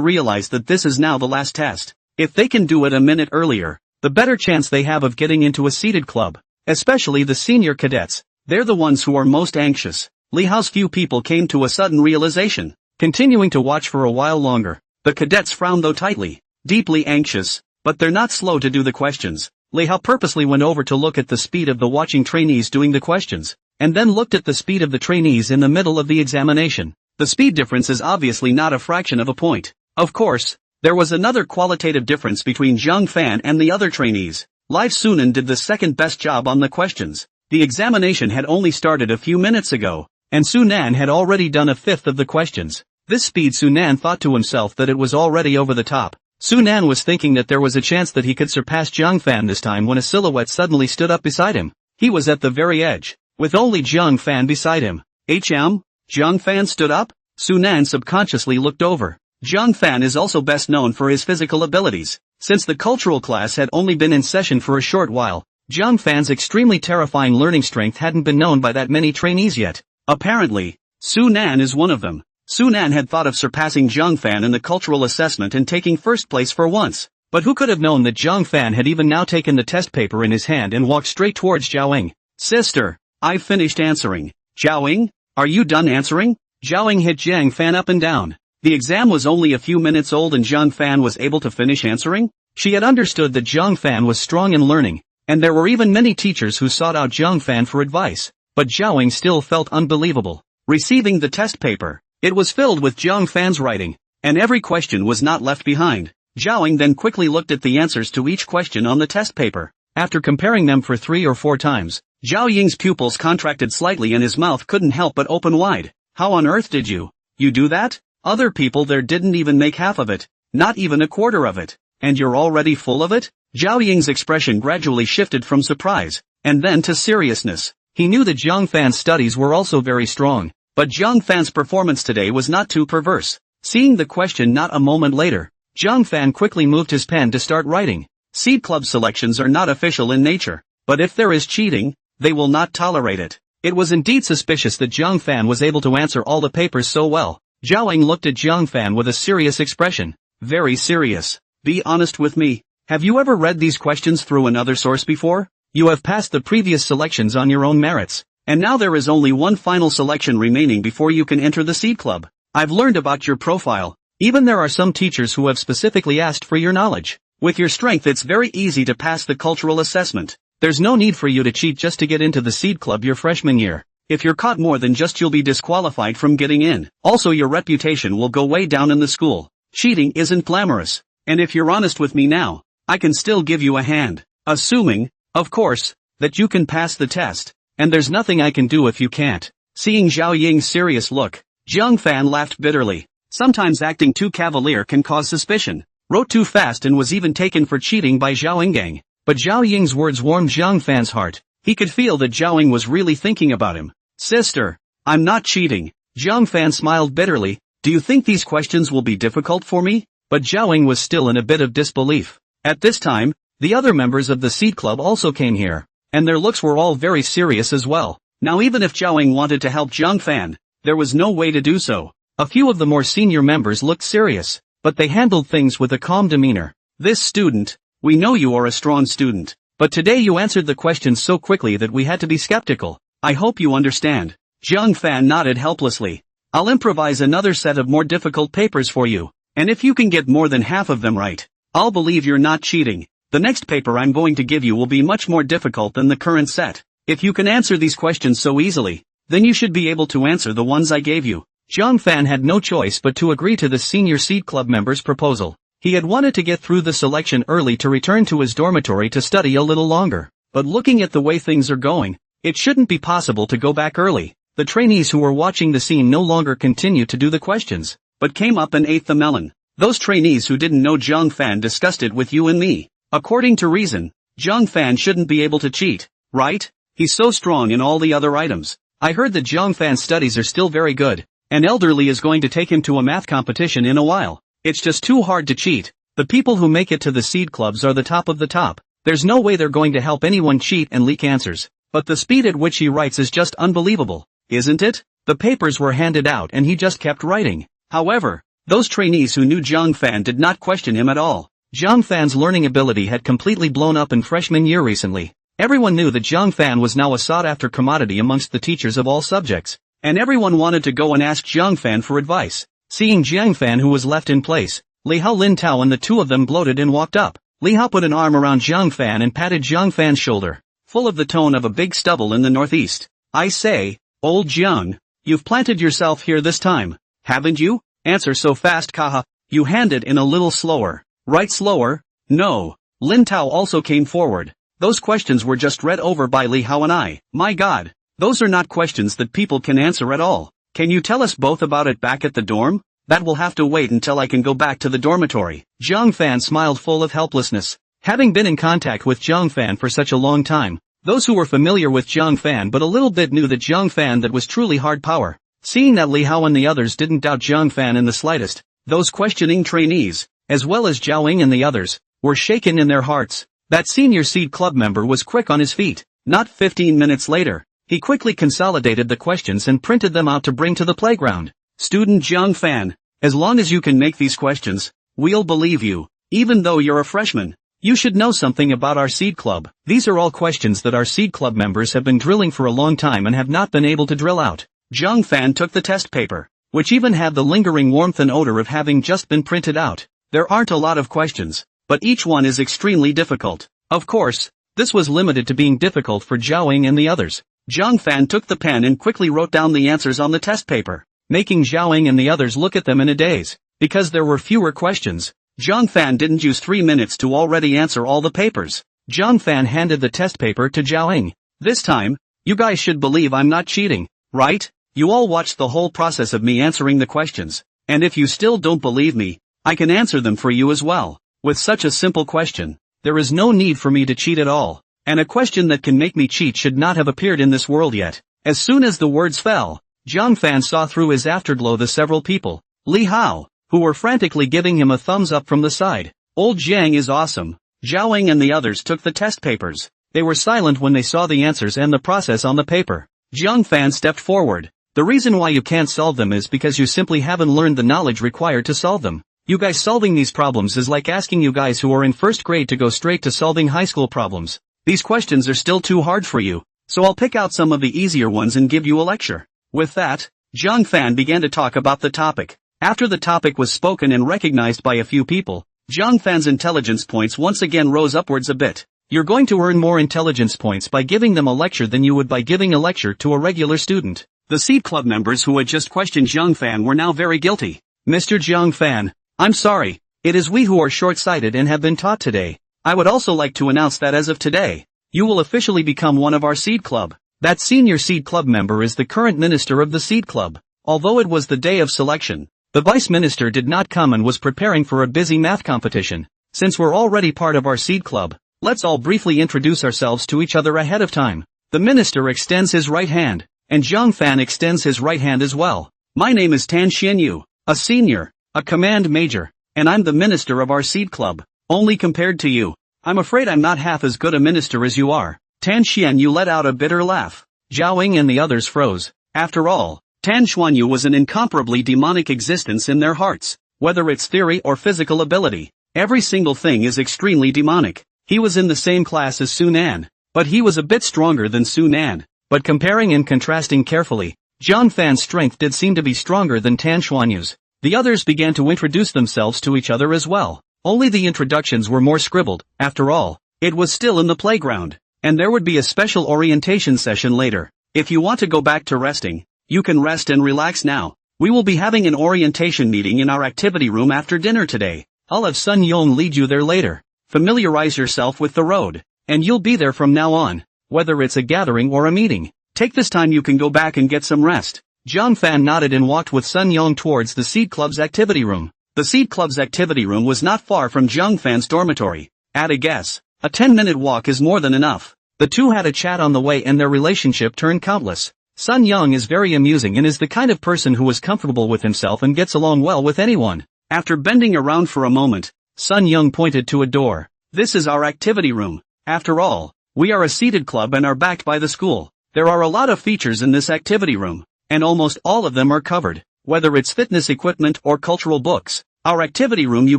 realize that this is now the last test. If they can do it a minute earlier, the better chance they have of getting into a seated club. Especially the senior cadets. They're the ones who are most anxious. Li Hao's few people came to a sudden realization. Continuing to watch for a while longer, the cadets frowned though tightly, deeply anxious, but they're not slow to do the questions. Li Hao purposely went over to look at the speed of the watching trainees doing the questions, and then looked at the speed of the trainees in the middle of the examination. The speed difference is obviously not a fraction of a point. Of course, there was another qualitative difference between Zhang Fan and the other trainees. Live Sunan did the second best job on the questions. The examination had only started a few minutes ago, and Su Nan had already done a fifth of the questions. This speed, Su Nan thought to himself that it was already over the top. Su Nan was thinking that there was a chance that he could surpass Zhang Fan this time when a silhouette suddenly stood up beside him. He was at the very edge, with only Zhang Fan beside him. Zhang Fan stood up? Sunan subconsciously looked over. Zhang Fan is also best known for his physical abilities. Since the cultural class had only been in session for a short while, Zhang Fan's extremely terrifying learning strength hadn't been known by that many trainees yet. Apparently, Sunan is one of them. Sunan had thought of surpassing Zhang Fan in the cultural assessment and taking first place for once. But who could have known that Zhang Fan had even now taken the test paper in his hand and walked straight towards Zhao. Sister, I've finished answering. Zhao, are you done answering? Zhao hit Zhang Fan up and down. The exam was only a few minutes old and Zhang Fan was able to finish answering? She had understood that Zhang Fan was strong in learning, and there were even many teachers who sought out Zhang Fan for advice. But Zhao still felt unbelievable. Receiving the test paper, it was filled with Zhang Fan's writing, and every question was not left behind. Zhao then quickly looked at the answers to each question on the test paper. After comparing them for 3 or 4 times, Zhao Ying's pupils contracted slightly and his mouth couldn't help but open wide. How on earth did you do that? Other people there didn't even make half of it, not even a quarter of it, and you're already full of it? Zhao Ying's expression gradually shifted from surprise, and then to seriousness. He knew that Zhang Fan's studies were also very strong, but Zhang Fan's performance today was not too perverse. Seeing the question not a moment later, Zhang Fan quickly moved his pen to start writing. Seed Club selections are not official in nature, but if there is cheating, they will not tolerate it. It was indeed suspicious that Zhang Fan was able to answer all the papers so well. Zhao Ying looked at Zhang Fan with a serious expression. Very serious. Be honest with me. Have you ever read these questions through another source before? You have passed the previous selections on your own merits, and now there is only one final selection remaining before you can enter the Seed Club. I've learned about your profile. Even there are some teachers who have specifically asked for your knowledge. With your strength it's very easy to pass the cultural assessment. There's no need for you to cheat just to get into the Seed Club your freshman year. If you're caught more than just you'll be disqualified from getting in. Also your reputation will go way down in the school. Cheating isn't glamorous. And if you're honest with me now, I can still give you a hand. Assuming, of course, that you can pass the test. And there's nothing I can do if you can't. Seeing Zhao Ying's serious look, Zhang Fan laughed bitterly. Sometimes acting too cavalier can cause suspicion. Wrote too fast and was even taken for cheating by Zhao Yinggang. But Zhao Ying's words warmed Zhang Fan's heart. He could feel that Zhao Ying was really thinking about him. Sister, I'm not cheating. Zhang Fan smiled bitterly. Do you think these questions will be difficult for me? But Zhao Ying was still in a bit of disbelief. At this time, the other members of the Seed Club also came here, and their looks were all very serious as well. Now even if Zhao Ying wanted to help Zhang Fan, there was no way to do so. A few of the more senior members looked serious, but they handled things with a calm demeanor. This student, we know you are a strong student, but today you answered the questions so quickly that we had to be skeptical. I hope you understand. Zhang Fan nodded helplessly. I'll improvise another set of more difficult papers for you, and if you can get more than half of them right, I'll believe you're not cheating. The next paper I'm going to give you will be much more difficult than the current set. If you can answer these questions so easily, then you should be able to answer the ones I gave you. Zhang Fan had no choice but to agree to the senior Seed Club member's proposal. He had wanted to get through the selection early to return to his dormitory to study a little longer. But looking at the way things are going, it shouldn't be possible to go back early. The trainees who were watching the scene no longer continued to do the questions, but came up and ate the melon. Those trainees who didn't know Zhang Fan discussed it with you and me. According to reason, Zhang Fan shouldn't be able to cheat, right? He's so strong in all the other items. I heard that Zhang Fan's studies are still very good. An elderly is going to take him to a math competition in a while. It's just too hard to cheat. The people who make it to the Seed Clubs are the top of the top. There's no way they're going to help anyone cheat and leak answers. But the speed at which he writes is just unbelievable, isn't it? The papers were handed out and he just kept writing. However, those trainees who knew Zhang Fan did not question him at all. Zhang Fan's learning ability had completely blown up in freshman year recently. Everyone knew that Zhang Fan was now a sought-after commodity amongst the teachers of all subjects. And everyone wanted to go and ask Zhang Fan for advice. Seeing Zhang Fan who was left in place, Li Hao, Lin Tao and the two of them gloated and walked up. Li Hao put an arm around Zhang Fan and patted Zhang Fan's shoulder, full of the tone of a big stubble in the northeast. I say, old Zhang, you've planted yourself here this time, haven't you? Answer so fast, Kaha. You hand it in a little slower. Right, slower? No. Lin Tao also came forward. Those questions were just read over by Li Hao and I. My God. Those are not questions that people can answer at all. Can you tell us both about it back at the dorm? That will have to wait until I can go back to the dormitory. Zhang Fan smiled full of helplessness. Having been in contact with Zhang Fan for such a long time, those who were familiar with Zhang Fan but a little bit knew that Zhang Fan that was truly hard power. Seeing that Li Hao and the others didn't doubt Zhang Fan in the slightest, those questioning trainees, as well as Zhao Ying and the others, were shaken in their hearts. That senior seed club member was quick on his feet. Not 15 minutes later, he quickly consolidated the questions and printed them out to bring to the playground. Student Zhang Fan, as long as you can make these questions, we'll believe you. Even though you're a freshman, you should know something about our seed club. These are all questions that our seed club members have been drilling for a long time and have not been able to drill out. Zhang Fan took the test paper, which even had the lingering warmth and odor of having just been printed out. There aren't a lot of questions, but each one is extremely difficult. Of course, this was limited to being difficult for Zhao Ying and the others. Zhang Fan took the pen and quickly wrote down the answers on the test paper, making Zhao Ying and the others look at them in a daze. Because there were fewer questions, Zhang Fan didn't use 3 minutes to already answer all the papers. Zhang Fan handed the test paper to Zhao Ying. This time, you guys should believe I'm not cheating, right? You all watched the whole process of me answering the questions, and if you still don't believe me, I can answer them for you as well. With such a simple question, there is no need for me to cheat at all, and a question that can make me cheat should not have appeared in this world yet. As soon as the words fell, Zhang Fan saw through his afterglow the several people, Li Hao, who were frantically giving him a thumbs up from the side. Old Jiang is awesome. Zhao Ying and the others took the test papers. They were silent when they saw the answers and the process on the paper. Zhang Fan stepped forward. The reason why you can't solve them is because you simply haven't learned the knowledge required to solve them. You guys solving these problems is like asking you guys who are in first grade to go straight to solving high school problems. These questions are still too hard for you, so I'll pick out some of the easier ones and give you a lecture. With that, Zhang Fan began to talk about the topic. After the topic was spoken and recognized by a few people, Zhang Fan's intelligence points once again rose upwards a bit. You're going to earn more intelligence points by giving them a lecture than you would by giving a lecture to a regular student. The Seed Club members who had just questioned Zhang Fan were now very guilty. Mr. Zhang Fan, I'm sorry, it is we who are short-sighted and have been taught today. I would also like to announce that as of today, you will officially become one of our Seed Club. That senior Seed Club member is the current minister of the Seed Club. Although it was the day of selection, the vice minister did not come and was preparing for a busy math competition. Since we're already part of our Seed Club, let's all briefly introduce ourselves to each other ahead of time. The minister extends his right hand, and Zhang Fan extends his right hand as well. My name is Tan Xianyu, a senior, a command major, and I'm the minister of our Seed Club. Only compared to you, I'm afraid I'm not half as good a minister as you are. Tan Xianyu let out a bitter laugh. Zhao Ying and the others froze. After all, Tan Xuanyu was an incomparably demonic existence in their hearts. Whether it's theory or physical ability, every single thing is extremely demonic. He was in the same class as Sun An, but he was a bit stronger than Sun An. But comparing and contrasting carefully, Zhang Fan's strength did seem to be stronger than Tan Xuanyu's. The others began to introduce themselves to each other as well. Only the introductions were more scribbled. After all, it was still in the playground, and there would be a special orientation session later. If you want to go back to resting, you can rest and relax now. We will be having an orientation meeting in our activity room after dinner today. I'll have Sun Yong lead you there later. Familiarize yourself with the road, and you'll be there from now on, whether it's a gathering or a meeting. Take this time you can go back and get some rest. Zhang Fan nodded and walked with Sun Yong towards the Seed Club's activity room. The Seed Club's activity room was not far from Zhang Fan's dormitory. At a guess, a 10-minute walk is more than enough. The two had a chat on the way and their relationship turned countless. Sun Yong is very amusing and is the kind of person who is comfortable with himself and gets along well with anyone. After bending around for a moment, Sun Yong pointed to a door. This is our activity room. After all, we are a seated club and are backed by the school. There are a lot of features in this activity room, and almost all of them are covered. Whether it's fitness equipment or cultural books, our activity room you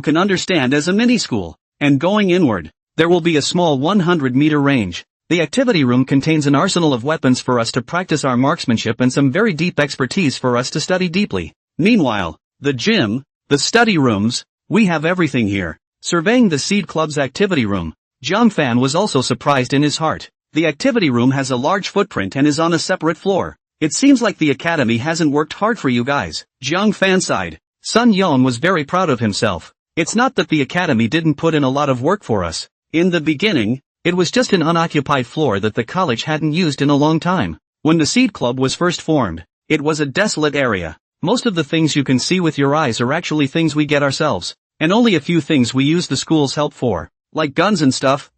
can understand as a mini-school. And going inward, there will be a small 100-meter range. The activity room contains an arsenal of weapons for us to practice our marksmanship and some very deep expertise for us to study deeply. Meanwhile, the gym, the study rooms, we have everything here. Surveying the Seed Club's activity room, Zhang Fan was also surprised in his heart. The activity room has a large footprint and is on a separate floor. It seems like the academy hasn't worked hard for you guys. Zhang Fan sighed. Sun Yon was very proud of himself. It's not that the academy didn't put in a lot of work for us. In the beginning, it was just an unoccupied floor that the college hadn't used in a long time. When the Seed Club was first formed, it was a desolate area. Most of the things you can see with your eyes are actually things we get ourselves, and only a few things we use the school's help for, like guns and stuff.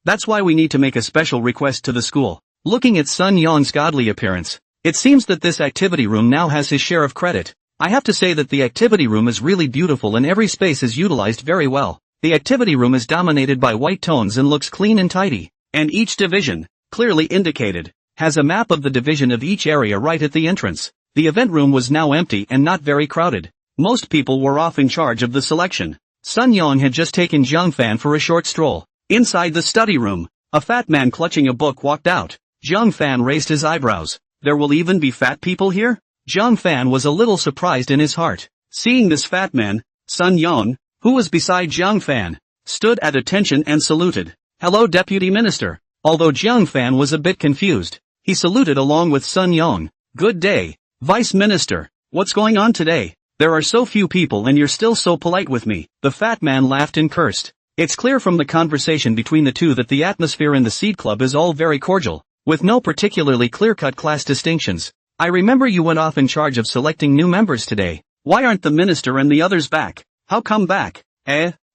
That's why we need to make a special request to the school. Looking at Sun Yong's godly appearance, It seems that this activity room now has his share of credit. I have to say that the activity room is really beautiful and every space is utilized very well. The activity room is dominated by white tones and looks clean and tidy. And each division, clearly indicated, has a map of the division of each area right at the entrance. The event room was now empty and not very crowded. Most people were off in charge of the selection. Sun Yang had just taken Zhang Fan for a short stroll. Inside the study room, a fat man clutching a book walked out. Zhang Fan raised his eyebrows. There will even be fat people here? Zhang Fan was a little surprised in his heart. Seeing this fat man, Sun Yang, who was beside Zhang Fan, stood at attention and saluted. Hello Deputy Minister. Although Zhang Fan was a bit confused, he saluted along with Sun Yang. Good day, Vice Minister. What's going on today? There are so few people and you're still so polite with me. The fat man laughed and cursed. It's clear from the conversation between the two that the atmosphere in the Seed Club is all very cordial, with no particularly clear-cut class distinctions. I remember you went off in charge of selecting new members today. Why aren't the minister and the others back? How come back?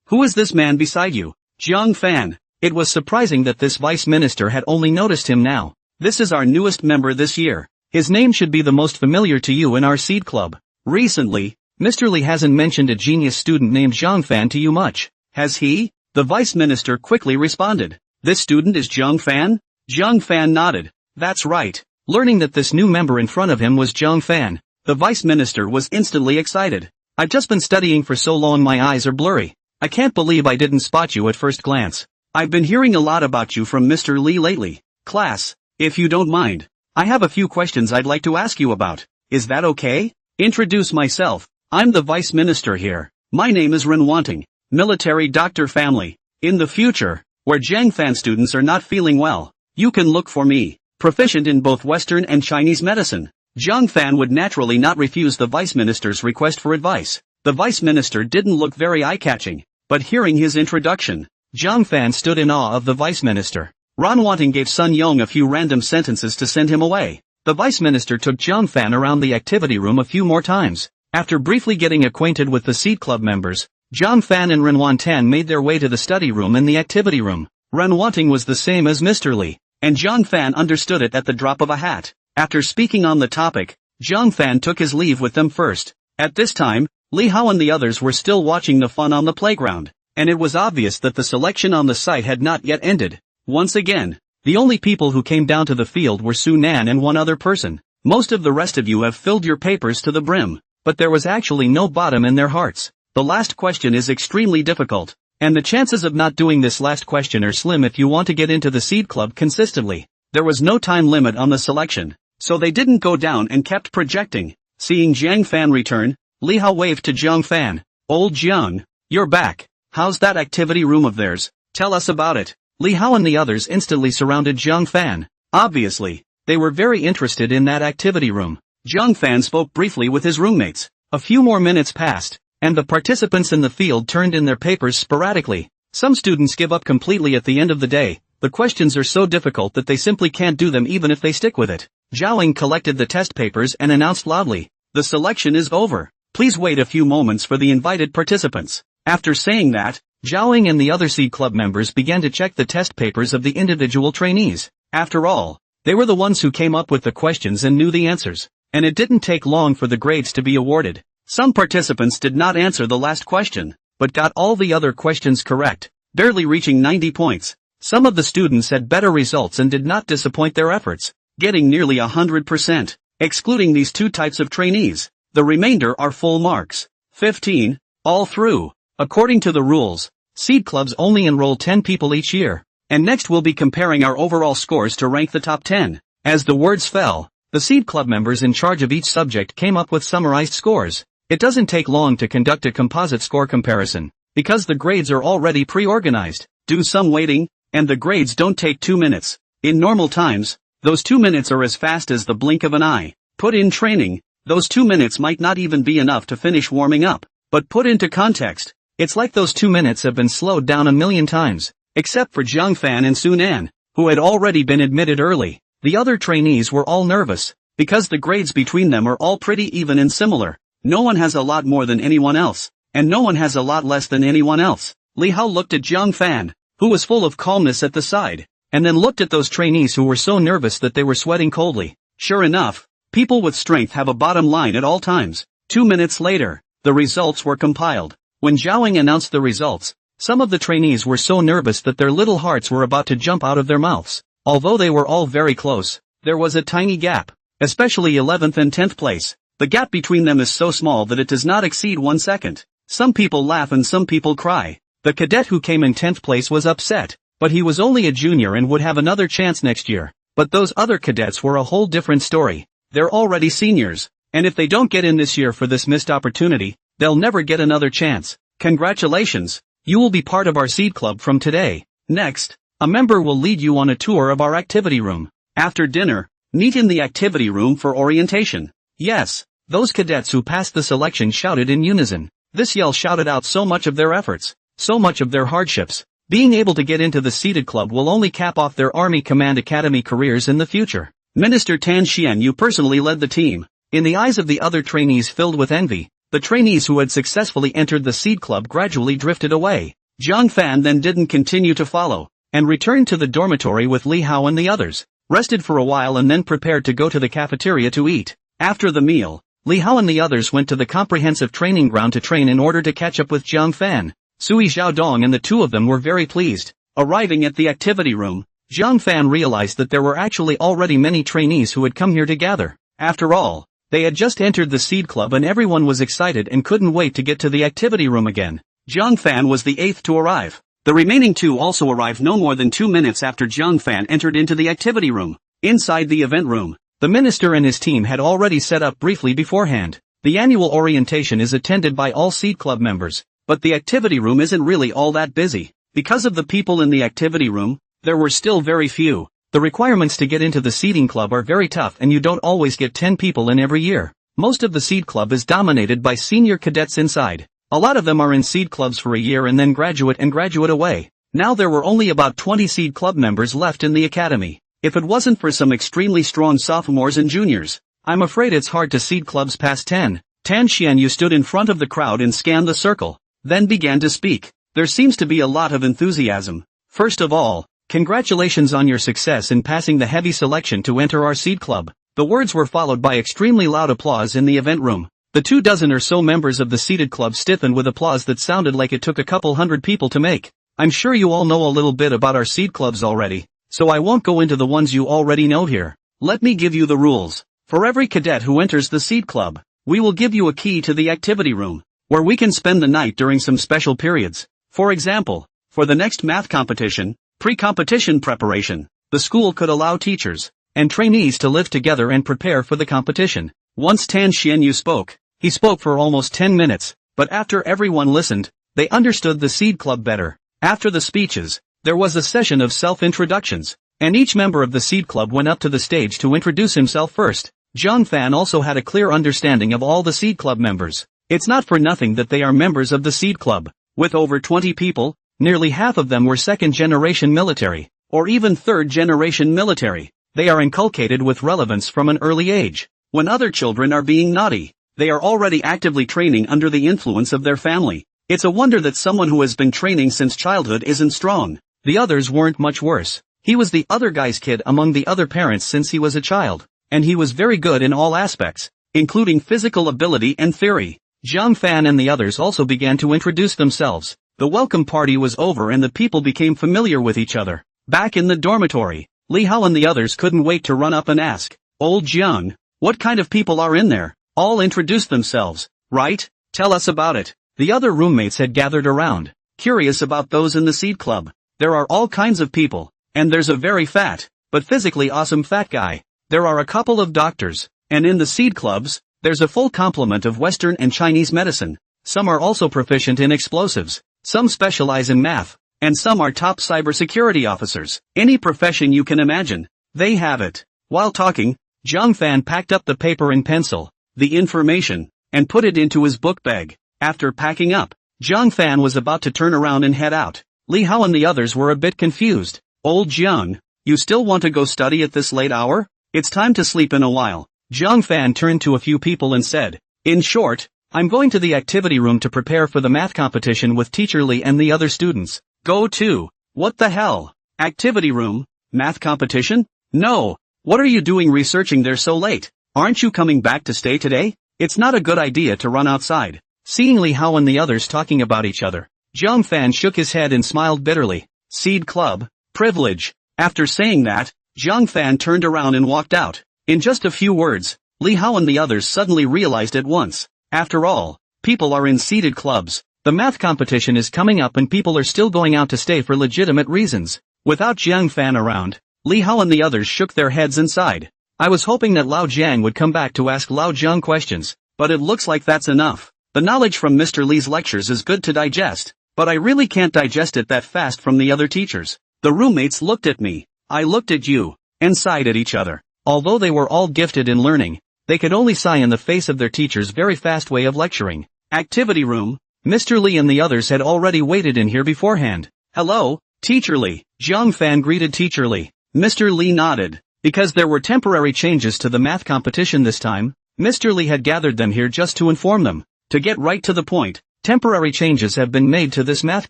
Who is this man beside you? Zhang Fan. It was surprising that this vice minister had only noticed him now. This is our newest member this year. His name should be the most familiar to you in our Seed Club. Recently, Mr. Li hasn't mentioned a genius student named Zhang Fan to you much, has he? The vice minister quickly responded. This student is Zhang Fan? Zhang Fan nodded. That's right. Learning that this new member in front of him was Zhang Fan, the vice minister was instantly excited. I've just been studying for so long my eyes are blurry. I can't believe I didn't spot you at first glance. I've been hearing a lot about you from Mr. Li lately. Class, if you don't mind, I have a few questions I'd like to ask you about. Is that okay? Introduce myself. I'm the vice minister here. My name is Renwanting, military doctor family. In the future, where Zhang Fan students are not feeling well, you can look for me. Proficient in both Western and Chinese medicine. Zhang Fan would naturally not refuse the vice minister's request for advice. The vice minister didn't look very eye-catching, but hearing his introduction, Zhang Fan stood in awe of the vice minister. Renwanting gave Sun Yang a few random sentences to send him away. The vice minister took Zhang Fan around the activity room a few more times. After briefly getting acquainted with the Seed Club members, Zhang Fan and Renwanting made their way to the study room and the activity room. Renwanting was the same as Mr. Li, and Zhang Fan understood it at the drop of a hat. After speaking on the topic, Zhang Fan took his leave with them first. At this time, Li Hao and the others were still watching the fun on the playground, and it was obvious that the selection on the site had not yet ended. Once again, the only people who came down to the field were Su Nan and one other person. Most of the rest of you have filled your papers to the brim, but there was actually no bottom in their hearts. The last question is extremely difficult, and the chances of not doing this last question are slim if you want to get into the Seed Club consistently. There was no time limit on the selection, so they didn't go down and kept projecting. Seeing Zhang Fan return, Li Hao waved to Zhang Fan. Old Zhang, you're back. How's that activity room of theirs? Tell us about it. Li Hao and the others instantly surrounded Zhang Fan. Obviously, they were very interested in that activity room. Zhang Fan spoke briefly with his roommates. A few more minutes passed, and the participants in the field turned in their papers sporadically. Some students give up completely at the end of the day. The questions are so difficult that they simply can't do them even if they stick with it. Zhaoling collected the test papers and announced loudly, "The selection is over. Please wait a few moments for the invited participants." After saying that, Zhaoling and the other Seed Club members began to check the test papers of the individual trainees. After all, they were the ones who came up with the questions and knew the answers, and it didn't take long for the grades to be awarded. Some participants did not answer the last question, but got all the other questions correct, barely reaching 90 points. Some of the students had better results and did not disappoint their efforts, getting nearly 100%. Excluding these two types of trainees, the remainder are full marks. 15, all through. According to the rules, Seed Clubs only enroll 10 people each year, and next we'll be comparing our overall scores to rank the top 10. As the words fell, the Seed Club members in charge of each subject came up with summarized scores. It doesn't take long to conduct a composite score comparison, because the grades are already pre-organized. Do some waiting, and the grades don't take 2 minutes. In normal times, those 2 minutes are as fast as the blink of an eye. Put in training, those 2 minutes might not even be enough to finish warming up. But put into context, it's like those 2 minutes have been slowed down a million times, except for Zhang Fan and Su Nan, who had already been admitted early. The other trainees were all nervous, because the grades between them are all pretty even and similar. No one has a lot more than anyone else, and no one has a lot less than anyone else. Li Hao looked at Zhang Fan, who was full of calmness at the side, and then looked at those trainees who were so nervous that they were sweating coldly. Sure enough, People with strength have a bottom line at all times. 2 minutes later, the results were compiled. When Zhaoing announced the results, some of the trainees were so nervous that their little hearts were about to jump out of their mouths. Although they were all very close, there was a tiny gap, especially 11th and 10th place. The gap between them is so small that it does not exceed 1 second. Some people laugh and some people cry. The cadet who came in 10th place was upset, but he was only a junior and would have another chance next year. But those other cadets were a whole different story. They're already seniors, and if they don't get in this year for this missed opportunity, they'll never get another chance. Congratulations, you will be part of our seed club from today. Next, a member will lead you on a tour of our activity room. After dinner, meet in the activity room for orientation. Yes, those cadets who passed the selection shouted in unison. This yell shouted out so much of their efforts, so much of their hardships. Being able to get into the seated club will only cap off their Army Command Academy careers in the future. Minister Tan Xianyu personally led the team. In the eyes of the other trainees filled with envy, the trainees who had successfully entered the seed club gradually drifted away. Zhang Fan then didn't continue to follow, and returned to the dormitory with Li Hao and the others, rested for a while and then prepared to go to the cafeteria to eat. After the meal, Li Hao and the others went to the comprehensive training ground to train in order to catch up with Zhang Fan. Sui Xiaodong and the two of them were very pleased. Arriving at the activity room, Zhang Fan realized that there were actually already many trainees who had come here to gather. After all, they had just entered the seed club and everyone was excited and couldn't wait to get to the activity room again. Zhang Fan was the 8th to arrive. The remaining 2 also arrived no more than 2 minutes after Zhang Fan entered into the activity room. Inside the event room, the minister and his team had already set up briefly beforehand. The annual orientation is attended by all seed club members, but the activity room isn't really all that busy. Because of the people in the activity room, there were still very few. The requirements to get into the seeding club are very tough and you don't always get 10 people in every year. Most of the seed club is dominated by senior cadets inside. A lot of them are in seed clubs for a year and then graduate away. Now there were only about 20 seed club members left in the academy. If it wasn't for some extremely strong sophomores and juniors, I'm afraid it's hard to seed clubs past 10. Tan Xianyu stood in front of the crowd and scanned the circle, then began to speak. There seems to be a lot of enthusiasm. First of all, congratulations on your success in passing the heavy selection to enter our seed club. The words were followed by extremely loud applause in the event room. The 24 or so members of the seated club stiffened with applause that sounded like it took a couple hundred people to make. I'm sure you all know a little bit about our seed clubs already, so I won't go into the ones you already know here. Let me give you the rules. For every cadet who enters the seed club, we will give you a key to the activity room, where we can spend the night during some special periods. For example, for the next math competition, pre-competition preparation, the school could allow teachers and trainees to live together and prepare for the competition. Once Tan Xianyu spoke, he spoke for almost 10 minutes, but after everyone listened, they understood the seed club better. After the speeches, there was a session of self-introductions, and each member of the seed club went up to the stage to introduce himself first. Zhang Fan also had a clear understanding of all the seed club members. It's not for nothing that they are members of the seed club. With over 20 people, nearly half of them were second-generation military, or even third-generation military. They are inculcated with relevance from an early age. When other children are being naughty, they are already actively training under the influence of their family. It's a wonder that someone who has been training since childhood isn't strong. The others weren't much worse. He was the other guy's kid among the other parents since he was a child, and he was very good in all aspects, including physical ability and theory. Zhang Fan and the others also began to introduce themselves. The welcome party was over and the people became familiar with each other. Back in the dormitory, Li Hao and the others couldn't wait to run up and ask, "Old Jiang, what kind of people are in there?" All introduced themselves. "Right, tell us about it." The other roommates had gathered around, curious about those in the seed club. There are all kinds of people, and there's a very fat, but physically awesome fat guy. There are a couple of doctors, and in the seed clubs, there's a full complement of Western and Chinese medicine. Some are also proficient in explosives, some specialize in math, and some are top cybersecurity officers. Any profession you can imagine, they have it. While talking, Zhang Fan packed up the paper and pencil, the information, and put it into his book bag. After packing up, Zhang Fan was about to turn around and head out. Li Hao and the others were a bit confused. "Old Jiang, you still want to go study at this late hour? It's time to sleep in a while." Zhang Fan turned to a few people and said, "In short, I'm going to the activity room to prepare for the math competition with Teacher Li and the other students." "Go to? What the hell? Activity room? Math competition? No. What are you doing researching there so late?" Aren't you coming back to stay today? It's not a good idea to run outside. Seeing Li Hao and the others talking about each other, Zhang Fan shook his head and smiled bitterly. Seed Club, privilege. After saying that, Zhang Fan turned around and walked out. In just a few words, Li Hao and the others suddenly realized at once. After all, people are in seeded clubs. The math competition is coming up and people are still going out to stay for legitimate reasons. Without Zhang Fan around, Li Hao and the others shook their heads and sighed. I was hoping that Lao Jiang would come back to ask Lao Zhang questions, but it looks like that's enough. The knowledge from Mr. Li's lectures is good to digest, but I really can't digest it that fast from the other teachers. The roommates looked at me, I looked at you, and sighed at each other. Although they were all gifted in learning, they could only sigh in the face of their teacher's very fast way of lecturing. Activity room. Mr. Li and the others had already waited in here beforehand. Hello, Teacher Li. Zhang Fan greeted Teacher Li. Mr. Li nodded. Because there were temporary changes to the math competition this time, Mr. Li had gathered them here just to inform them. To get right to the point, temporary changes have been made to this math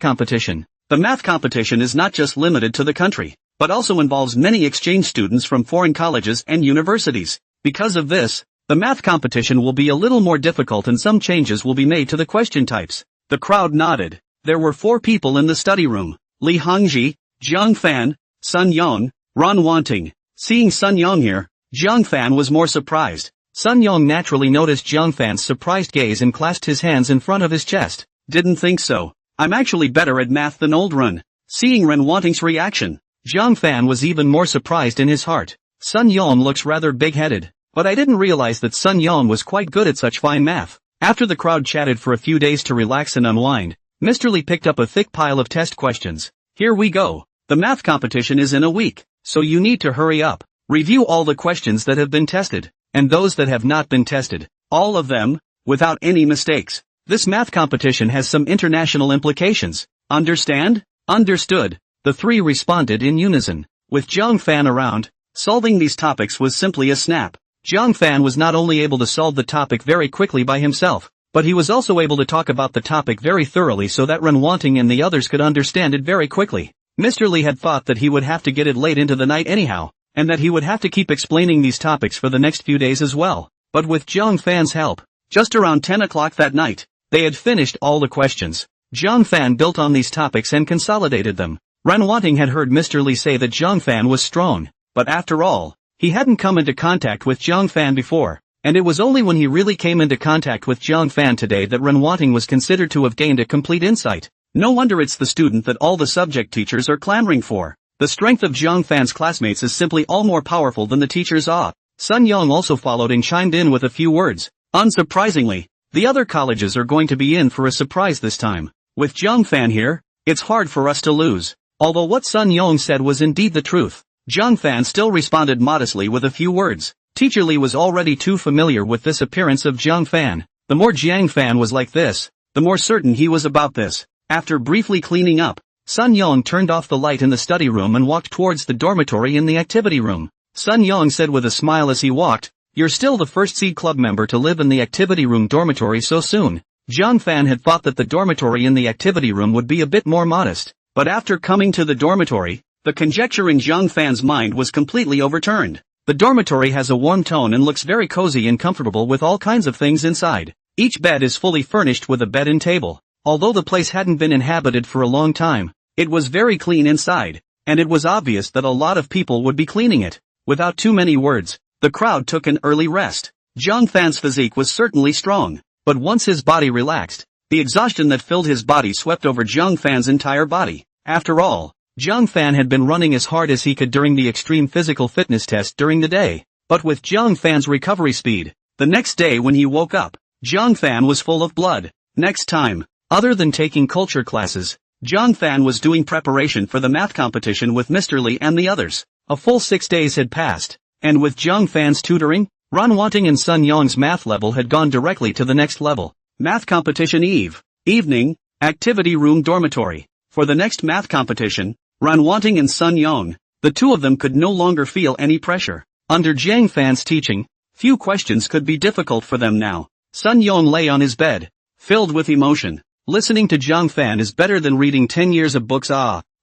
competition. The math competition is not just limited to the country, but also involves many exchange students from foreign colleges and universities. Because of this, the math competition will be a little more difficult and some changes will be made to the question types. The crowd nodded. There were 4 people in the study room. Li Hongji, Zhang Fan, Sun Yong, Ron Wanting. Seeing Sun Yong here, Zhang Fan was more surprised. Sun Yong naturally noticed Zhang Fan's surprised gaze and clasped his hands in front of his chest. Didn't think so. I'm actually better at math than old Ren. Seeing Ren Wanting's reaction, Zhang Fan was even more surprised in his heart. Sun Yong looks rather big-headed, but I didn't realize that Sun Yong was quite good at such fine math. After the crowd chatted for a few days to relax and unwind, Mr. Li picked up a thick pile of test questions. Here we go. The math competition is in a week, so you need to hurry up. Review all the questions that have been tested, and those that have not been tested. All of them, without any mistakes. This math competition has some international implications. Understand? Understood. The 3 responded in unison. With Zhang Fan around, solving these topics was simply a snap. Zhang Fan was not only able to solve the topic very quickly by himself, but he was also able to talk about the topic very thoroughly so that Ren Wanting and the others could understand it very quickly. Mr. Li had thought that he would have to get it late into the night anyhow, and that he would have to keep explaining these topics for the next few days as well. But with Zhang Fan's help, just around 10 o'clock that night, they had finished all the questions. Zhang Fan built on these topics and consolidated them. Ren Wanting had heard Mr. Li say that Zhang Fan was strong, but after all, he hadn't come into contact with Zhang Fan before, and it was only when he really came into contact with Zhang Fan today that Ren Wanting was considered to have gained a complete insight. No wonder it's the student that all the subject teachers are clamoring for. The strength of Zhang Fan's classmates is simply all more powerful than the teacher's awe. Sun Yong also followed and chimed in with a few words. Unsurprisingly, the other colleges are going to be in for a surprise this time. With Zhang Fan here, it's hard for us to lose. Although what Sun Yong said was indeed the truth, Zhang Fan still responded modestly with a few words. Teacher Li was already too familiar with this appearance of Zhang Fan. The more Zhang Fan was like this, the more certain he was about this. After briefly cleaning up, Sun Yong turned off the light in the study room and walked towards the dormitory in the activity room. Sun Yong said with a smile as he walked, "You're still the first Seed Club member to live in the activity room dormitory so soon." Zhang Fan had thought that the dormitory in the activity room would be a bit more modest, but after coming to the dormitory, the conjecture in Zhang Fan's mind was completely overturned. The dormitory has a warm tone and looks very cozy and comfortable with all kinds of things inside. Each bed is fully furnished with a bed and table. Although the place hadn't been inhabited for a long time, it was very clean inside, and it was obvious that a lot of people would be cleaning it. Without too many words, the crowd took an early rest. Zhang Fan's physique was certainly strong, but once his body relaxed, the exhaustion that filled his body swept over Zhang Fan's entire body. After all, Zhang Fan had been running as hard as he could during the extreme physical fitness test during the day, but with Zhang Fan's recovery speed, the next day when he woke up, Zhang Fan was full of blood. Next time, other than taking culture classes, Zhang Fan was doing preparation for the math competition with Mr. Li and the others. A full 6 days had passed, and with Zhang Fan's tutoring, Ron Wanting and Sun Yong's math level had gone directly to the next level. Math competition evening, activity room dormitory. For the next math competition, Ron Wanting and Sun Yong, the two of them could no longer feel any pressure. Under Zhang Fan's teaching, few questions could be difficult for them now. Sun Yong lay on his bed, filled with emotion. Listening to Zhang Fan is better than reading 10 years of books.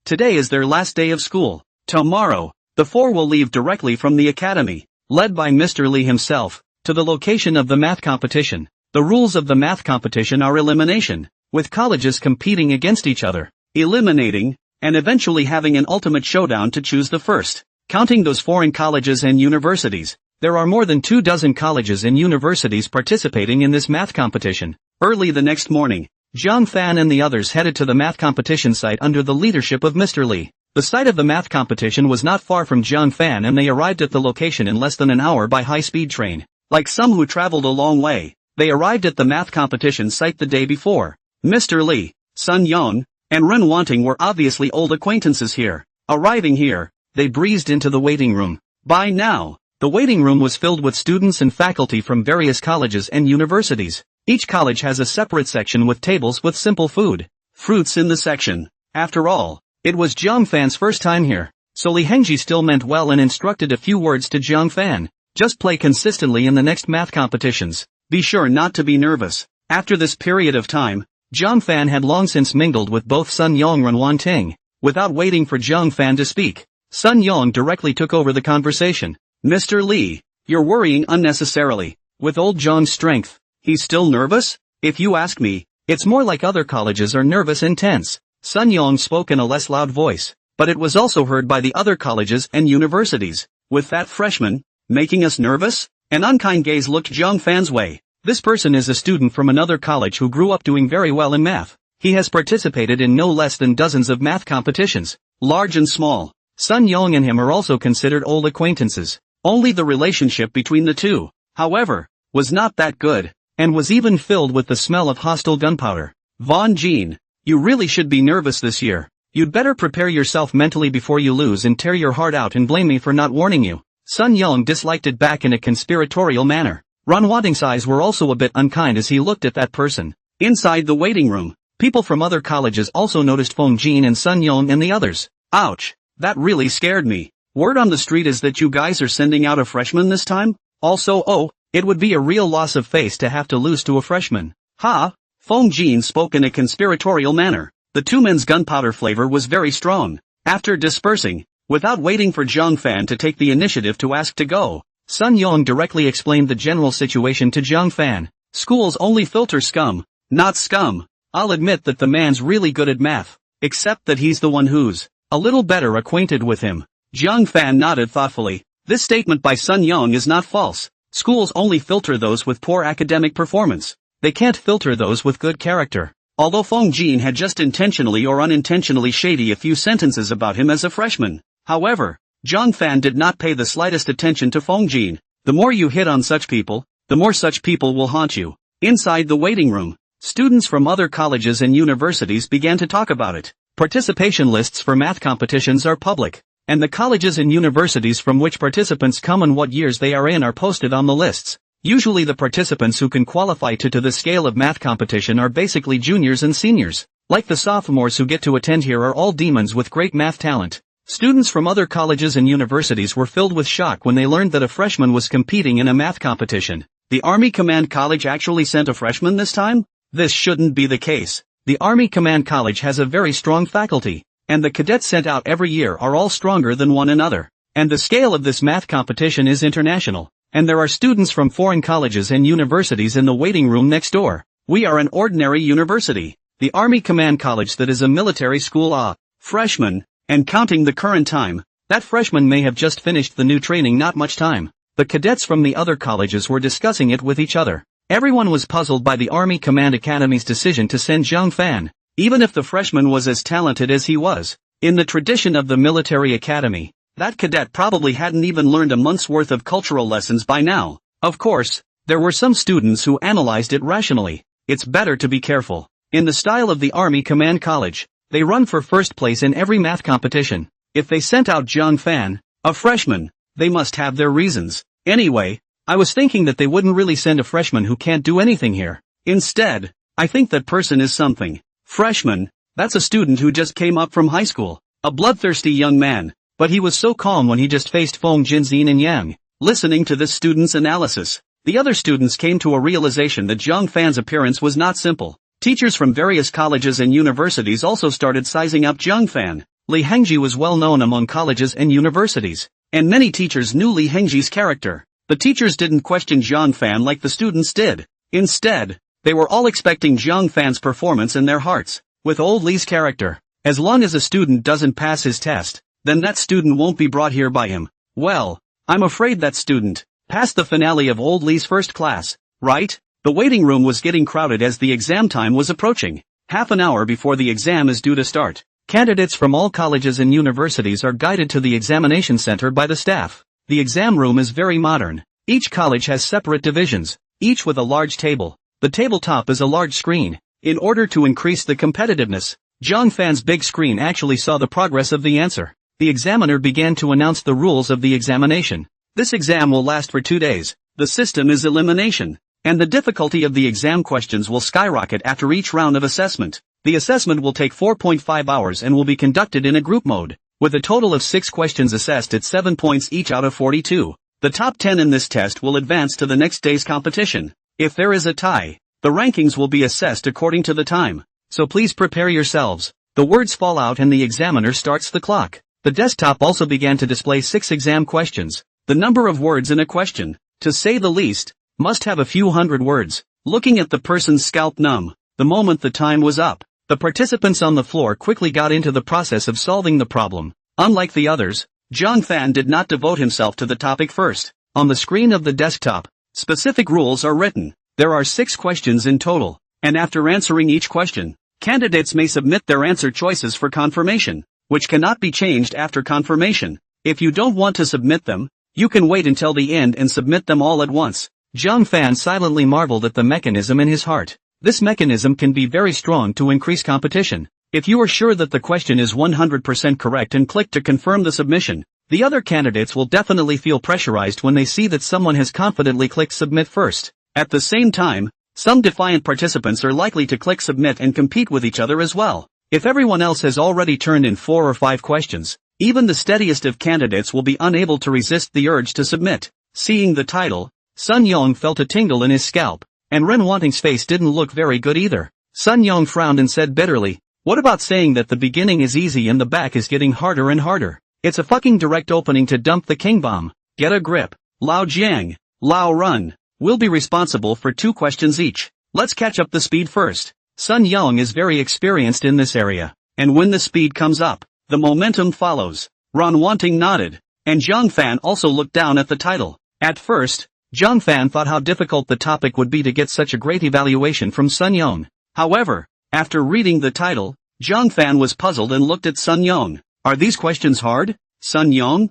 Today is their last day of school. Tomorrow, the 4 will leave directly from the academy. Led by Mr. Li himself, to the location of the math competition. The rules of the math competition are elimination, with colleges competing against each other, eliminating, and eventually having an ultimate showdown to choose the first. Counting those foreign colleges and universities, there are more than 24 colleges and universities participating in this math competition. Early the next morning, Zhang Fan and the others headed to the math competition site under the leadership of Mr. Li. The site of the math competition was not far from Zhang Fan, and they arrived at the location in less than an hour by high-speed train. Like some who traveled a long way, they arrived at the math competition site the day before. Mr. Li, Sun Yong, and Ren Wanting were obviously old acquaintances here. Arriving here, they breezed into the waiting room. By now, the waiting room was filled with students and faculty from various colleges and universities. Each college has a separate section with tables with simple food, fruits in the section. After all, it was Zhang Fan's first time here, so Li Hengji still meant well and instructed a few words to Zhang Fan. Just play consistently in the next math competitions. Be sure not to be nervous. After this period of time, Zhang Fan had long since mingled with both Sun Yong and Ren Wanting. Without waiting for Zhang Fan to speak, Sun Yong directly took over the conversation. Mr. Li, you're worrying unnecessarily. With old Zhang's strength, he's still nervous? If you ask me, it's more like other colleges are nervous and tense. Sun Yong spoke in a less loud voice, but it was also heard by the other colleges and universities. With that freshman, making us nervous? An unkind gaze looked Zhang Fan's way. This person is a student from another college who grew up doing very well in math. He has participated in no less than dozens of math competitions, large and small. Sun Yong and him are also considered old acquaintances. Only the relationship between the two, however, was not that good, and was even filled with the smell of hostile gunpowder. Von Jean, you really should be nervous this year. You'd better prepare yourself mentally before you lose and tear your heart out and blame me for not warning you. Sun Yong disliked it back in a conspiratorial manner. Ren Wanting's eyes were also a bit unkind as he looked at that person. Inside the waiting room, people from other colleges also noticed Feng Jin and Sun Yong and the others. Ouch, that really scared me. Word on the street is that you guys are sending out a freshman this time? Also, it would be a real loss of face to have to lose to a freshman. Ha! Feng Jin spoke in a conspiratorial manner. The two men's gunpowder flavor was very strong. After dispersing, without waiting for Zhang Fan to take the initiative to ask to go, Sun Yong directly explained the general situation to Zhang Fan. Schools only filter scum, not scum. I'll admit that the man's really good at math, except that he's the one who's a little better acquainted with him. Zhang Fan nodded thoughtfully. This statement by Sun Yong is not false. Schools only filter those with poor academic performance. They can't filter those with good character. Although Feng Jin had just intentionally or unintentionally shady a few sentences about him as a freshman. However, Zhang Fan did not pay the slightest attention to Feng Jin. The more you hit on such people, the more such people will haunt you. Inside the waiting room, students from other colleges and universities began to talk about it. Participation lists for math competitions are public, and the colleges and universities from which participants come and what years they are in are posted on the lists. Usually the participants who can qualify to the scale of math competition are basically juniors and seniors. Like the sophomores who get to attend here are all demons with great math talent. Students from other colleges and universities were filled with shock when they learned that a freshman was competing in a math competition. The Army Command College actually sent a freshman this time? This shouldn't be the case. The Army Command College has a very strong faculty, and the cadets sent out every year are all stronger than one another. And the scale of this math competition is international, and there are students from foreign colleges and universities in the waiting room next door. We are an ordinary university. The Army Command College that is a military school. Freshman, and counting the current time, that freshman may have just finished the new training not much time. The cadets from the other colleges were discussing it with each other. Everyone was puzzled by the Army Command Academy's decision to send Zhang Fan, even if the freshman was as talented as he was. In the tradition of the military academy, that cadet probably hadn't even learned a month's worth of cultural lessons by now. Of course, there were some students who analyzed it rationally. It's better to be careful. In the style of the Army Command College, they run for first place in every math competition. If they sent out Zhang Fan, a freshman, they must have their reasons. Anyway, I was thinking that they wouldn't really send a freshman who can't do anything here. Instead, I think that person is something. Freshman, that's a student who just came up from high school. A bloodthirsty young man, but he was so calm when he just faced Feng Jinzin and Yang. Listening to this student's analysis, the other students came to a realization that Zhang Fan's appearance was not simple. Teachers from various colleges and universities also started sizing up Zhang Fan. Li Hengji was well known among colleges and universities, and many teachers knew Li Hengji's character. The teachers didn't question Zhang Fan like the students did. Instead, they were all expecting Zhang Fan's performance in their hearts. With old Li's character, as long as a student doesn't pass his test, then that student won't be brought here by him. Well, I'm afraid that student passed the finale of old Li's first class, right? The waiting room was getting crowded as the exam time was approaching. Half an hour before the exam is due to start, candidates from all colleges and universities are guided to the examination center by the staff. The exam room is very modern. Each college has separate divisions, each with a large table. The tabletop is a large screen. In order to increase the competitiveness, Zhang Fan's big screen actually saw the progress of the answer. The examiner began to announce the rules of the examination. This exam will last for 2 days. The system is elimination, and the difficulty of the exam questions will skyrocket after each round of assessment. The assessment will take 4.5 hours and will be conducted in a group mode, with a total of 6 questions assessed at 7 points each out of 42. The top 10 in this test will advance to the next day's competition. If there is a tie, the rankings will be assessed according to the time. So please prepare yourselves. The words fall out and the examiner starts the clock. The desktop also began to display 6 exam questions. The number of words in a question, to say the least, must have a few hundred words. Looking at the person's scalp numb, the moment the time was up, the participants on the floor quickly got into the process of solving the problem. Unlike the others, Zhang Fan did not devote himself to the topic first. On the screen of the desktop, specific rules are written. There are 6 questions in total, and after answering each question, candidates may submit their answer choices for confirmation, which cannot be changed after confirmation. If you don't want to submit them, you can wait until the end and submit them all at once. Zhang Fan silently marveled at the mechanism in his heart. This mechanism can be very strong to increase competition. If you are sure that the question is 100% correct and click to confirm the submission, the other candidates will definitely feel pressurized when they see that someone has confidently clicked submit first. At the same time, some defiant participants are likely to click submit and compete with each other as well. If everyone else has already turned in 4 or 5 questions, even the steadiest of candidates will be unable to resist the urge to submit. Seeing the title, Sun Yong felt a tingle in his scalp, and Ren Wanting's face didn't look very good either. Sun Yong frowned and said bitterly, "What about saying that the beginning is easy and the back is getting harder and harder? It's a fucking direct opening to dump the king bomb. Get a grip. Lao Jiang, Lao Run. We'll be responsible for 2 questions each. Let's catch up the speed first." Sun Yong is very experienced in this area, and when the speed comes up, the momentum follows. Ron Wanting nodded, and Zhang Fan also looked down at the title. At first, Zhang Fan thought how difficult the topic would be to get such a great evaluation from Sun Yong. However, after reading the title, Zhang Fan was puzzled and looked at Sun Yong. Are these questions hard? Sun Yong,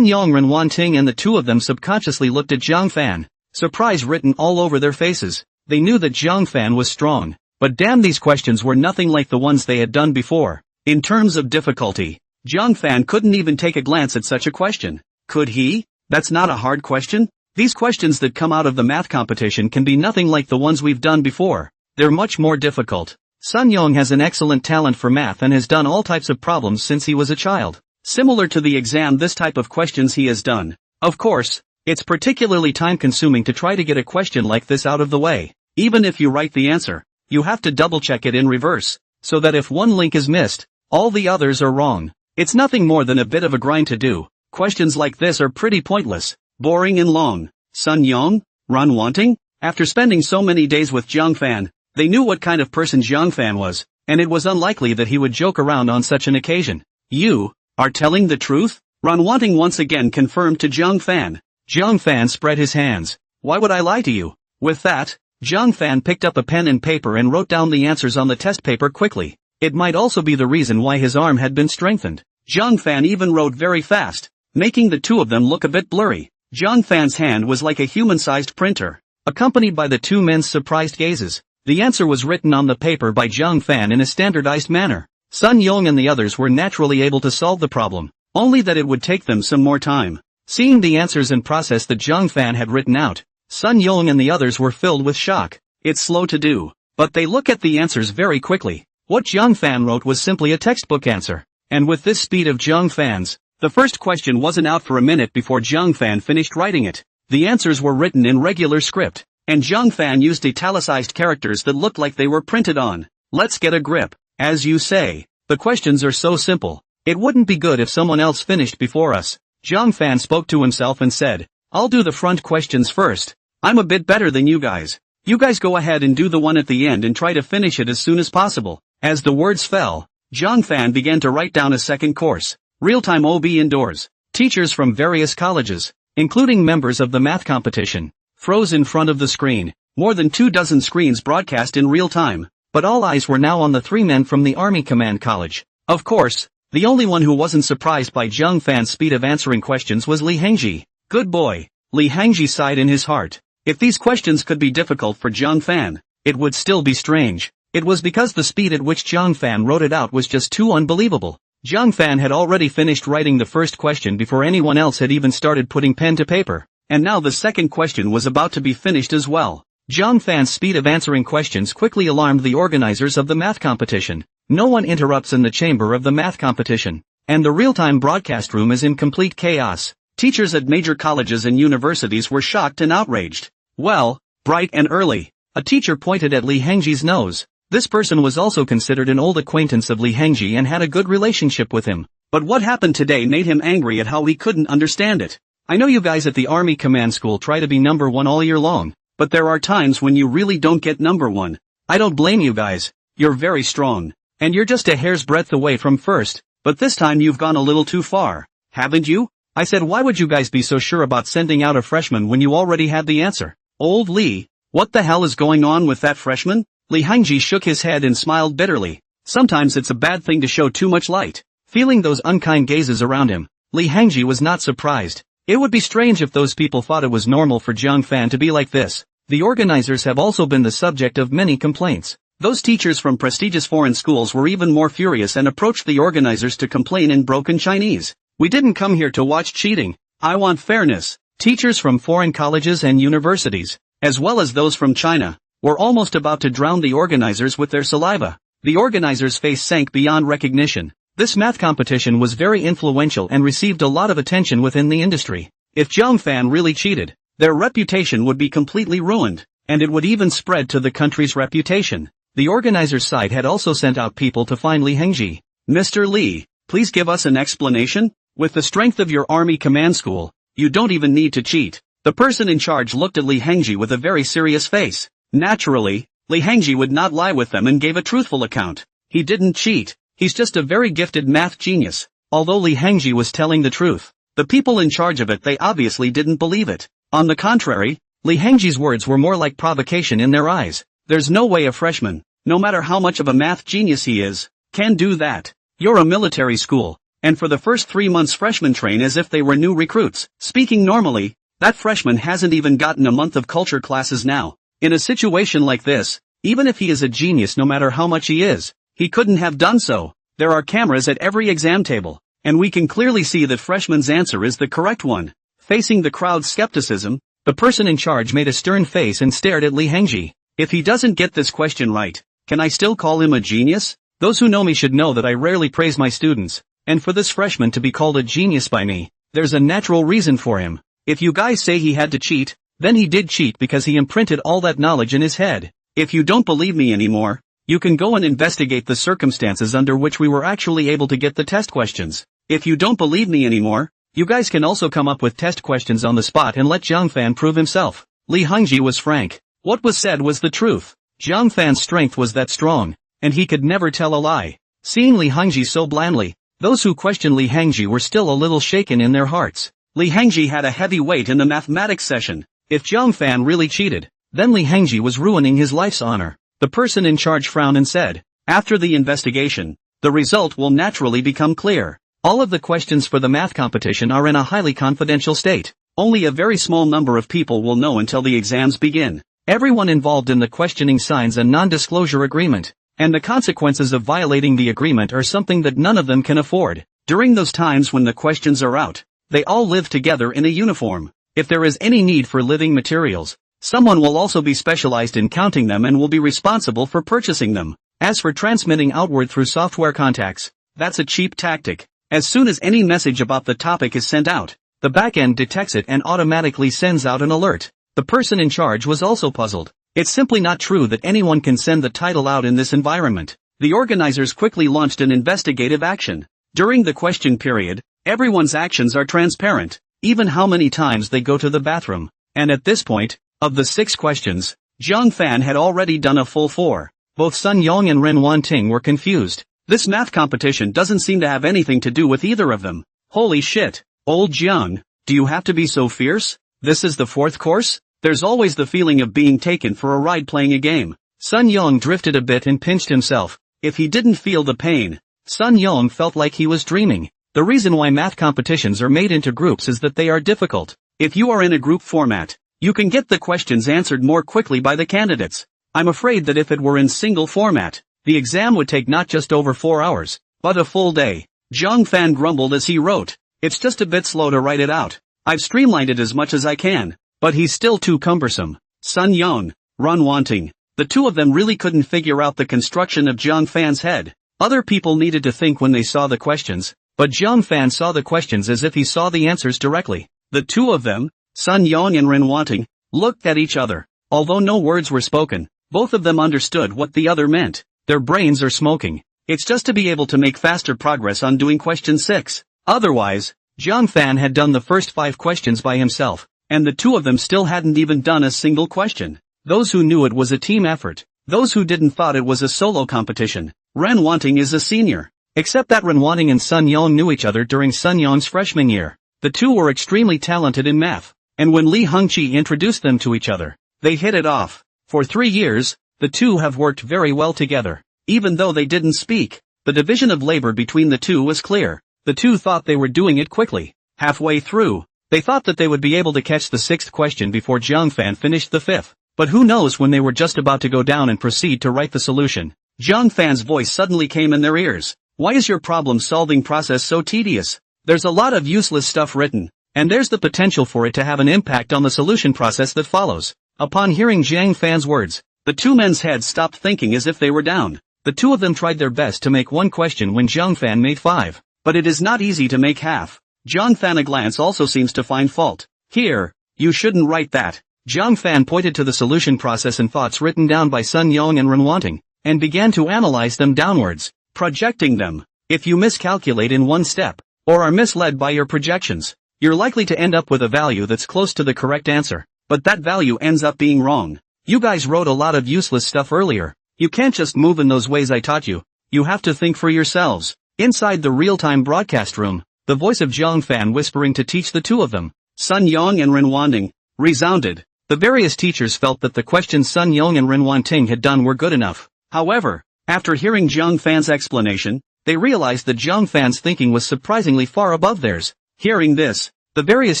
Ren Wanting and the two of them subconsciously looked at Zhang Fan. Surprise written all over their faces. They knew that Zhang Fan was strong, but damn, these questions were nothing like the ones they had done before. In terms of difficulty, Zhang Fan couldn't even take a glance at such a question. Could he? That's not a hard question. These questions that come out of the math competition can be nothing like the ones we've done before. They're much more difficult. Sun Yong has an excellent talent for math and has done all types of problems since he was a child. Similar to the exam, this type of questions he has done. Of course, it's particularly time-consuming to try to get a question like this out of the way. Even if you write the answer, you have to double-check it in reverse, so that if one link is missed, all the others are wrong. It's nothing more than a bit of a grind to do. Questions like this are pretty pointless, boring and long. Sun Yong, Ron Wanting? After spending so many days with Zhang Fan, they knew what kind of person Zhang Fan was, and it was unlikely that he would joke around on such an occasion. You are telling the truth? Ron Wanting once again confirmed to Zhang Fan. Zhang Fan spread his hands. Why would I lie to you? With that, Zhang Fan picked up a pen and paper and wrote down the answers on the test paper quickly. It might also be the reason why his arm had been strengthened. Zhang Fan even wrote very fast, making the two of them look a bit blurry. Zhang Fan's hand was like a human-sized printer, accompanied by the two men's surprised gazes. The answer was written on the paper by Zhang Fan in a standardized manner. Sun Yong and the others were naturally able to solve the problem, only that it would take them some more time. Seeing the answers and process that Zhang Fan had written out, Sun Yong and the others were filled with shock. It's slow to do, but they look at the answers very quickly. What Zhang Fan wrote was simply a textbook answer. And with this speed of Zhang Fan's, the first question wasn't out for a minute before Zhang Fan finished writing it. The answers were written in regular script, and Zhang Fan used italicized characters that looked like they were printed on. Let's get a grip. As you say, the questions are so simple. It wouldn't be good if someone else finished before us. Zhang Fan spoke to himself and said, I'll do the front questions first. I'm a bit better than you guys. You guys go ahead and do the one at the end and try to finish it as soon as possible." As the words fell, Zhang Fan began to write down a second course, real-time OB indoors. Teachers from various colleges, including members of the math competition, froze in front of the screen. More than 24 screens broadcast in real time, but all eyes were now on the 3 men from the Army Command College. Of course, the only one who wasn't surprised by Zhang Fan's speed of answering questions was Li Hangji. Good boy. Li Hangji sighed in his heart. If these questions could be difficult for Zhang Fan, it would still be strange. It was because the speed at which Zhang Fan wrote it out was just too unbelievable. Zhang Fan had already finished writing the first question before anyone else had even started putting pen to paper, and now the second question was about to be finished as well. Zhang Fan's speed of answering questions quickly alarmed the organizers of the math competition. No one interrupts in the chamber of the math competition, and the real-time broadcast room is in complete chaos. Teachers at major colleges and universities were shocked and outraged. Well, bright and early. A teacher pointed at Li Hangji's nose. This person was also considered an old acquaintance of Li Hangji and had a good relationship with him. But what happened today made him angry at how he couldn't understand it. I know you guys at the Army Command School try to be number 1 all year long, but there are times when you really don't get number 1. I don't blame you guys. You're very strong. And you're just a hair's breadth away from first, but this time you've gone a little too far, haven't you? I said, why would you guys be so sure about sending out a freshman when you already had the answer? Old Li, what the hell is going on with that freshman? Li Hangji shook his head and smiled bitterly. Sometimes it's a bad thing to show too much light. Feeling those unkind gazes around him, Li Hangji was not surprised. It would be strange if those people thought it was normal for Zhang Fan to be like this. The organizers have also been the subject of many complaints. Those teachers from prestigious foreign schools were even more furious and approached the organizers to complain in broken Chinese. We didn't come here to watch cheating. I want fairness. Teachers from foreign colleges and universities, as well as those from China, were almost about to drown the organizers with their saliva. The organizers' face sank beyond recognition. This math competition was very influential and received a lot of attention within the industry. If Zhang Fan really cheated, their reputation would be completely ruined, and it would even spread to the country's reputation. The organizers' side had also sent out people to find Li Hangji. Mr. Li, please give us an explanation? With the strength of your Army Command School, you don't even need to cheat. The person in charge looked at Li Hangji with a very serious face. Naturally, Li Hangji would not lie with them and gave a truthful account. He didn't cheat. He's just a very gifted math genius. Although Li Hangji was telling the truth, the people in charge of it, they obviously didn't believe it. On the contrary, Li Hangji's words were more like provocation in their eyes. There's no way a freshman, no matter how much of a math genius he is, can do that. You're a military school, and for the first 3 months freshmen train as if they were new recruits. Speaking normally, that freshman hasn't even gotten a month of culture classes now. In a situation like this, even if he is a genius no matter how much he is, he couldn't have done so. There are cameras at every exam table, and we can clearly see that freshman's answer is the correct one. Facing the crowd's skepticism, the person in charge made a stern face and stared at Li Hangji. If he doesn't get this question right, can I still call him a genius? Those who know me should know that I rarely praise my students, and for this freshman to be called a genius by me, there's a natural reason for him. If you guys say he had to cheat, then he did cheat because he imprinted all that knowledge in his head. If you don't believe me anymore, you can go and investigate the circumstances under which we were actually able to get the test questions. If you don't believe me anymore, you guys can also come up with test questions on the spot and let Zhang Fan prove himself. Li Hangji was frank. What was said was the truth. Zhang Fan's strength was that strong, and he could never tell a lie. Seeing Li Hangji so blandly, those who questioned Li Hangji were still a little shaken in their hearts. Li Hangji had a heavy weight in the mathematics session. If Zhang Fan really cheated, then Li Hangji was ruining his life's honor. The person in charge frowned and said, after the investigation, the result will naturally become clear. All of the questions for the math competition are in a highly confidential state. Only a very small number of people will know until the exams begin. Everyone involved in the questioning signs a non-disclosure agreement, and the consequences of violating the agreement are something that none of them can afford. During those times when the questions are out, they all live together in a uniform. If there is any need for living materials, someone will also be specialized in counting them and will be responsible for purchasing them. As for transmitting outward through software contacts, that's a cheap tactic. As soon as any message about the topic is sent out, the backend detects it and automatically sends out an alert. The person in charge was also puzzled. It's simply not true that anyone can send the title out in this environment. The organizers quickly launched an investigative action. During the question period, everyone's actions are transparent. even how many times they go to the bathroom. And at this point, of the 6 questions, Zhang Fan had already done a full 4. Both Sun Yong and Ren Wanting were confused. This math competition doesn't seem to have anything to do with either of them. Holy shit, old Jiang, do you have to be so fierce? This is the 4th course? There's always the feeling of being taken for a ride playing a game. Sun Yong drifted a bit and pinched himself. If he didn't feel the pain, Sun Yong felt like he was dreaming. The reason why math competitions are made into groups is that they are difficult. If you are in a group format, you can get the questions answered more quickly by the candidates. I'm afraid that if it were in single format, the exam would take not just over 4 hours, but a full day. Zhang Fan grumbled as he wrote, "It's just a bit slow to write it out. I've streamlined it as much as I can, but he's still too cumbersome." Sun Yong, Ren Wanting. The two of them really couldn't figure out the construction of Zhang Fan's head. Other people needed to think when they saw the questions, but Zhang Fan saw the questions as if he saw the answers directly. The two of them, Sun Yong and Ren Wanting, looked at each other. Although no words were spoken, both of them understood what the other meant. Their brains are smoking. It's just to be able to make faster progress on doing question 6. Otherwise, Zhang Fan had done the first 5 questions by himself, and the two of them still hadn't even done a single question. Those who knew it was a team effort. Those who didn't thought it was a solo competition. Ren Wanting is a senior. Except that Ren Wanting and Sun Yong knew each other during Sun Yong's freshman year. The two were extremely talented in math, and when Li Hengqi introduced them to each other, they hit it off. For 3 years, the two have worked very well together. Even though they didn't speak, the division of labor between the two was clear. The two thought they were doing it quickly. Halfway through, they thought that they would be able to catch the 6th question before Zhang Fan finished the 5th. But who knows when they were just about to go down and proceed to write the solution. Zhang Fan's voice suddenly came in their ears. "Why is your problem-solving process so tedious? There's a lot of useless stuff written, and there's the potential for it to have an impact on the solution process that follows." Upon hearing Zhang Fan's words, the two men's heads stopped thinking as if they were down. The two of them tried their best to make 1 question when Zhang Fan made 5. But it is not easy to make half. Zhang Fan a glance also seems to find fault. "Here, you shouldn't write that." Zhang Fan pointed to the solution process and thoughts written down by Sun Yong and Ren Wanting, and began to analyze them downwards, projecting them. If you miscalculate in 1 step, or are misled by your projections, you're likely to end up with a value that's close to the correct answer, but that value ends up being wrong. You guys wrote a lot of useless stuff earlier. You can't just move in those ways I taught you. You have to think for yourselves. Inside the real-time broadcast room, the voice of Zhang Fan whispering to teach the two of them, Sun Yong and Ren Wanting, resounded. The various teachers felt that the questions Sun Yong and Ren Wanting had done were good enough. However, after hearing Zhang Fan's explanation, they realized that Zhang Fan's thinking was surprisingly far above theirs. Hearing this, the various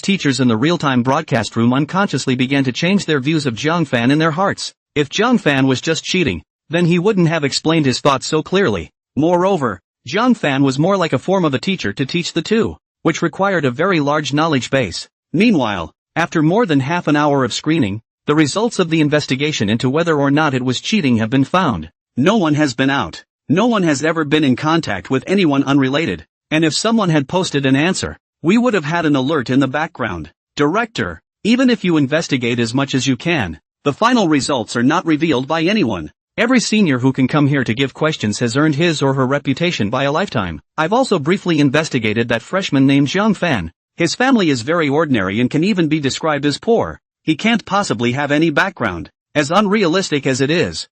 teachers in the real-time broadcast room unconsciously began to change their views of Zhang Fan in their hearts. If Zhang Fan was just cheating, then he wouldn't have explained his thoughts so clearly. Moreover, Zhang Fan was more like a form of a teacher to teach the two, which required a very large knowledge base. Meanwhile, after more than half an hour of screening, the results of the investigation into whether or not it was cheating have been found. No one has been out. No one has ever been in contact with anyone unrelated. And if someone had posted an answer, we would have had an alert in the background. Director, even if you investigate as much as you can, the final results are not revealed by anyone. Every senior who can come here to give questions has earned his or her reputation by a lifetime. I've also briefly investigated that freshman named Zhang Fan. His family is very ordinary and can even be described as poor. He can't possibly have any background. As unrealistic as it is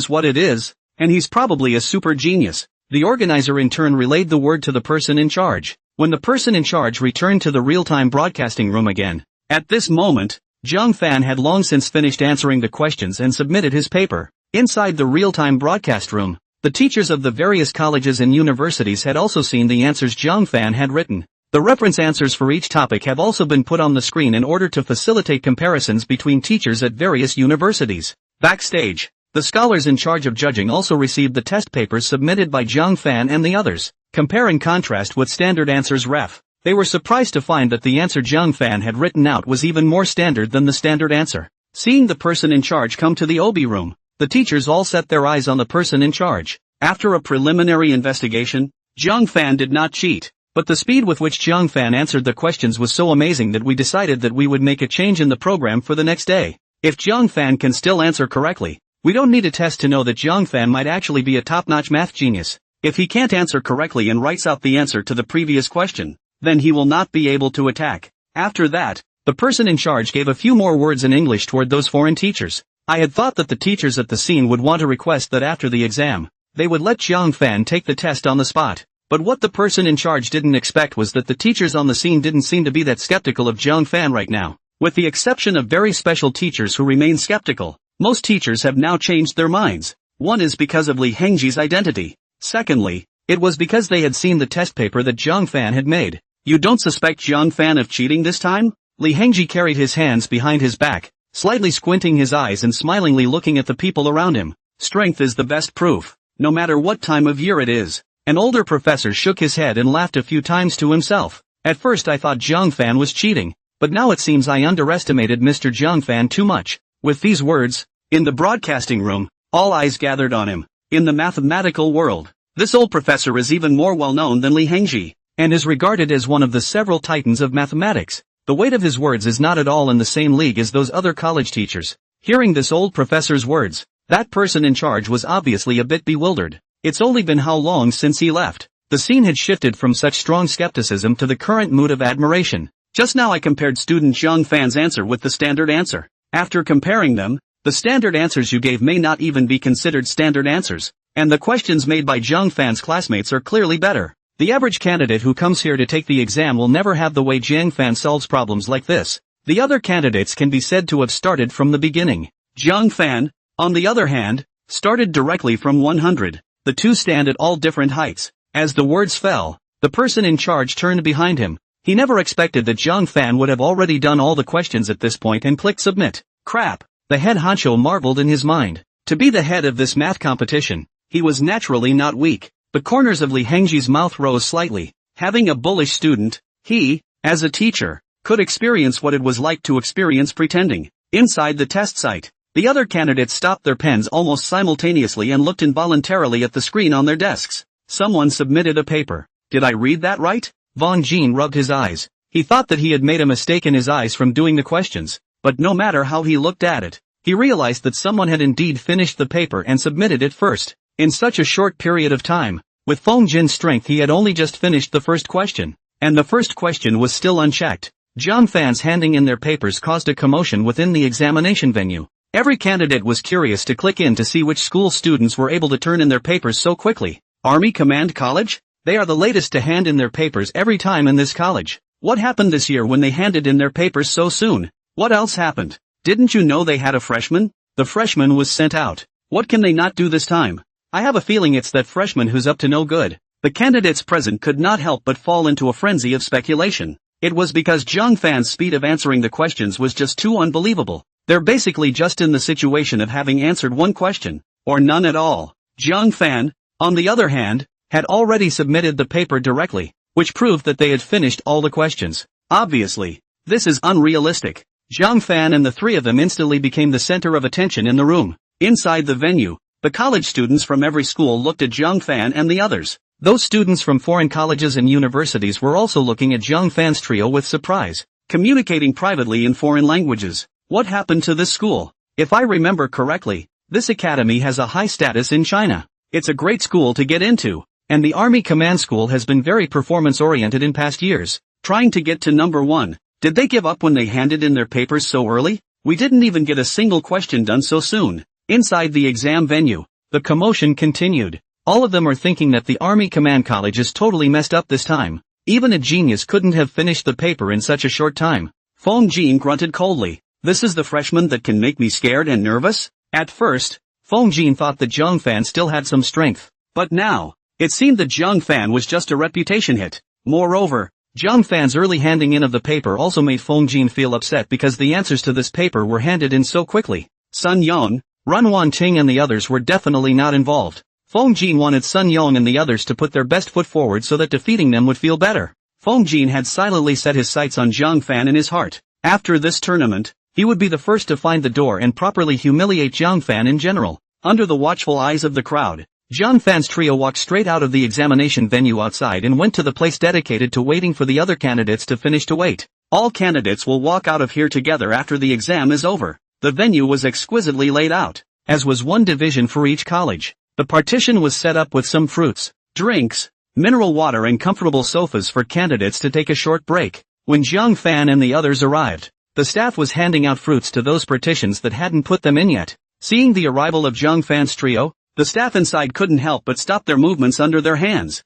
what it is, and he's probably a super genius. The organizer in turn relayed the word to the person in charge. When the person in charge returned to the real-time broadcasting room again. At this moment, Zhang Fan had long since finished answering the questions and submitted his paper. Inside the real-time broadcast room, the teachers of the various colleges and universities had also seen the answers Zhang Fan had written. The reference answers for each topic have also been put on the screen in order to facilitate comparisons between teachers at various universities. Backstage, the scholars in charge of judging also received the test papers submitted by Zhang Fan and the others. Compare and contrast with standard answers ref. They were surprised to find that the answer Zhang Fan had written out was even more standard than the standard answer. Seeing the person in charge come to the OB room, the teachers all set their eyes on the person in charge. After a preliminary investigation, Zhang Fan did not cheat, but the speed with which Zhang Fan answered the questions was so amazing that we decided that we would make a change in the program for the next day. If Zhang Fan can still answer correctly, we don't need a test to know that Zhang Fan might actually be a top-notch math genius. If he can't answer correctly and writes out the answer to the previous question, then he will not be able to attack. After that, the person in charge gave a few more words in English toward those foreign teachers. I had thought that the teachers at the scene would want to request that after the exam, they would let Jiang Fan take the test on the spot. But what the person in charge didn't expect was that the teachers on the scene didn't seem to be that skeptical of Jiang Fan right now. With the exception of very special teachers who remain skeptical, most teachers have now changed their minds. One is because of Li Hengji's identity. Secondly, it was because they had seen the test paper that Jiang Fan had made. You don't suspect Jiang Fan of cheating this time? Li Hengji carried his hands behind his back, slightly squinting his eyes and smilingly looking at the people around him. Strength is the best proof, no matter what time of year it is. An older professor shook his head and laughed a few times to himself. At first I thought Jiang Fan was cheating, but now it seems I underestimated Mr. Jiang Fan too much. With these words, in the broadcasting room, all eyes gathered on him. In the mathematical world, this old professor is even more well known than Li Hengji, and is regarded as one of the several titans of mathematics. The weight of his words is not at all in the same league as those other college teachers. Hearing this old professor's words, that person in charge was obviously a bit bewildered. It's only been how long since he left? The scene had shifted from such strong skepticism to the current mood of admiration. Just now I compared student Jiang Fan's answer with the standard answer. After comparing them, the standard answers you gave may not even be considered standard answers, and the questions made by Jiang Fan's classmates are clearly better. The average candidate who comes here to take the exam will never have the way Jiang Fan solves problems like this. The other candidates can be said to have started from the beginning. Jiang Fan, on the other hand, started directly from 100. The two stand at all different heights. As the words fell, the person in charge turned behind him. He never expected that Jiang Fan would have already done all the questions at this point and clicked submit. Crap, the head honcho marveled in his mind. To be the head of this math competition, he was naturally not weak. The corners of Li Hengji's mouth rose slightly. Having a bullish student, he, as a teacher, could experience what it was like to experience pretending. Inside the test site, the other candidates stopped their pens almost simultaneously and looked involuntarily at the screen on their desks. Someone submitted a paper. Did I read that right? Vong Jin rubbed his eyes. He thought that he had made a mistake in his eyes from doing the questions, but no matter how he looked at it, he realized that someone had indeed finished the paper and submitted it first. In such a short period of time, with Feng Jin's strength he had only just finished the first question, and the first question was still unchecked. Jiang Fan's handing in their papers caused a commotion within the examination venue. Every candidate was curious to click in to see which school students were able to turn in their papers so quickly. Army Command College? They are the latest to hand in their papers every time in this college. What happened this year when they handed in their papers so soon? What else happened? Didn't you know they had a freshman? The freshman was sent out. What can they not do this time? I have a feeling it's that freshman who's up to no good. The candidates present could not help but fall into a frenzy of speculation. It was because Jiang Fan's speed of answering the questions was just too unbelievable. They're basically just in the situation of having answered one question, or none at all. Jiang Fan, on the other hand, had already submitted the paper directly, which proved that they had finished all the questions. Obviously, this is unrealistic. Jiang Fan and the three of them instantly became the center of attention in the room. Inside the venue, the college students from every school looked at Jiang Fan and the others. Those students from foreign colleges and universities were also looking at Jiang Fan's trio with surprise, communicating privately in foreign languages. What happened to this school? If I remember correctly, this academy has a high status in China. It's a great school to get into, and the Army Command School has been very performance-oriented in past years, trying to get to number 1. Did they give up when they handed in their papers so early? We didn't even get a single question done so soon. Inside the exam venue, the commotion continued. All of them are thinking that the Army Command College is totally messed up this time. Even a genius couldn't have finished the paper in such a short time. Feng Jin grunted coldly. This is the freshman that can make me scared and nervous? At first, Feng Jin thought that Jiang Fan still had some strength. But now, it seemed that Jiang Fan was just a reputation hit. Moreover, Jiang Fan's early handing in of the paper also made Feng Jin feel upset because the answers to this paper were handed in so quickly. Sun Yong, Run Wanting and the others were definitely not involved. Feng Jin wanted Sun Yong and the others to put their best foot forward so that defeating them would feel better. Feng Jin had silently set his sights on Jiang Fan in his heart. After this tournament, he would be the first to find the door and properly humiliate Jiang Fan in general. Under the watchful eyes of the crowd, Jiang Fan's trio walked straight out of the examination venue outside and went to the place dedicated to waiting for the other candidates to finish to wait. All candidates will walk out of here together after the exam is over. The venue was exquisitely laid out, as was one division for each college. The partition was set up with some fruits, drinks, mineral water and comfortable sofas for candidates to take a short break. When Jiang Fan and the others arrived, the staff was handing out fruits to those partitions that hadn't put them in yet. Seeing the arrival of Jiang Fan's trio, the staff inside couldn't help but stop their movements under their hands.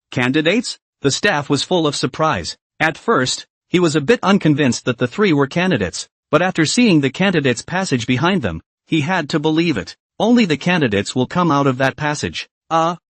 Candidates? The staff was full of surprise. At first, he was a bit unconvinced that the three were candidates, but after seeing the candidates' passage behind them, he had to believe it. Only the candidates will come out of that passage.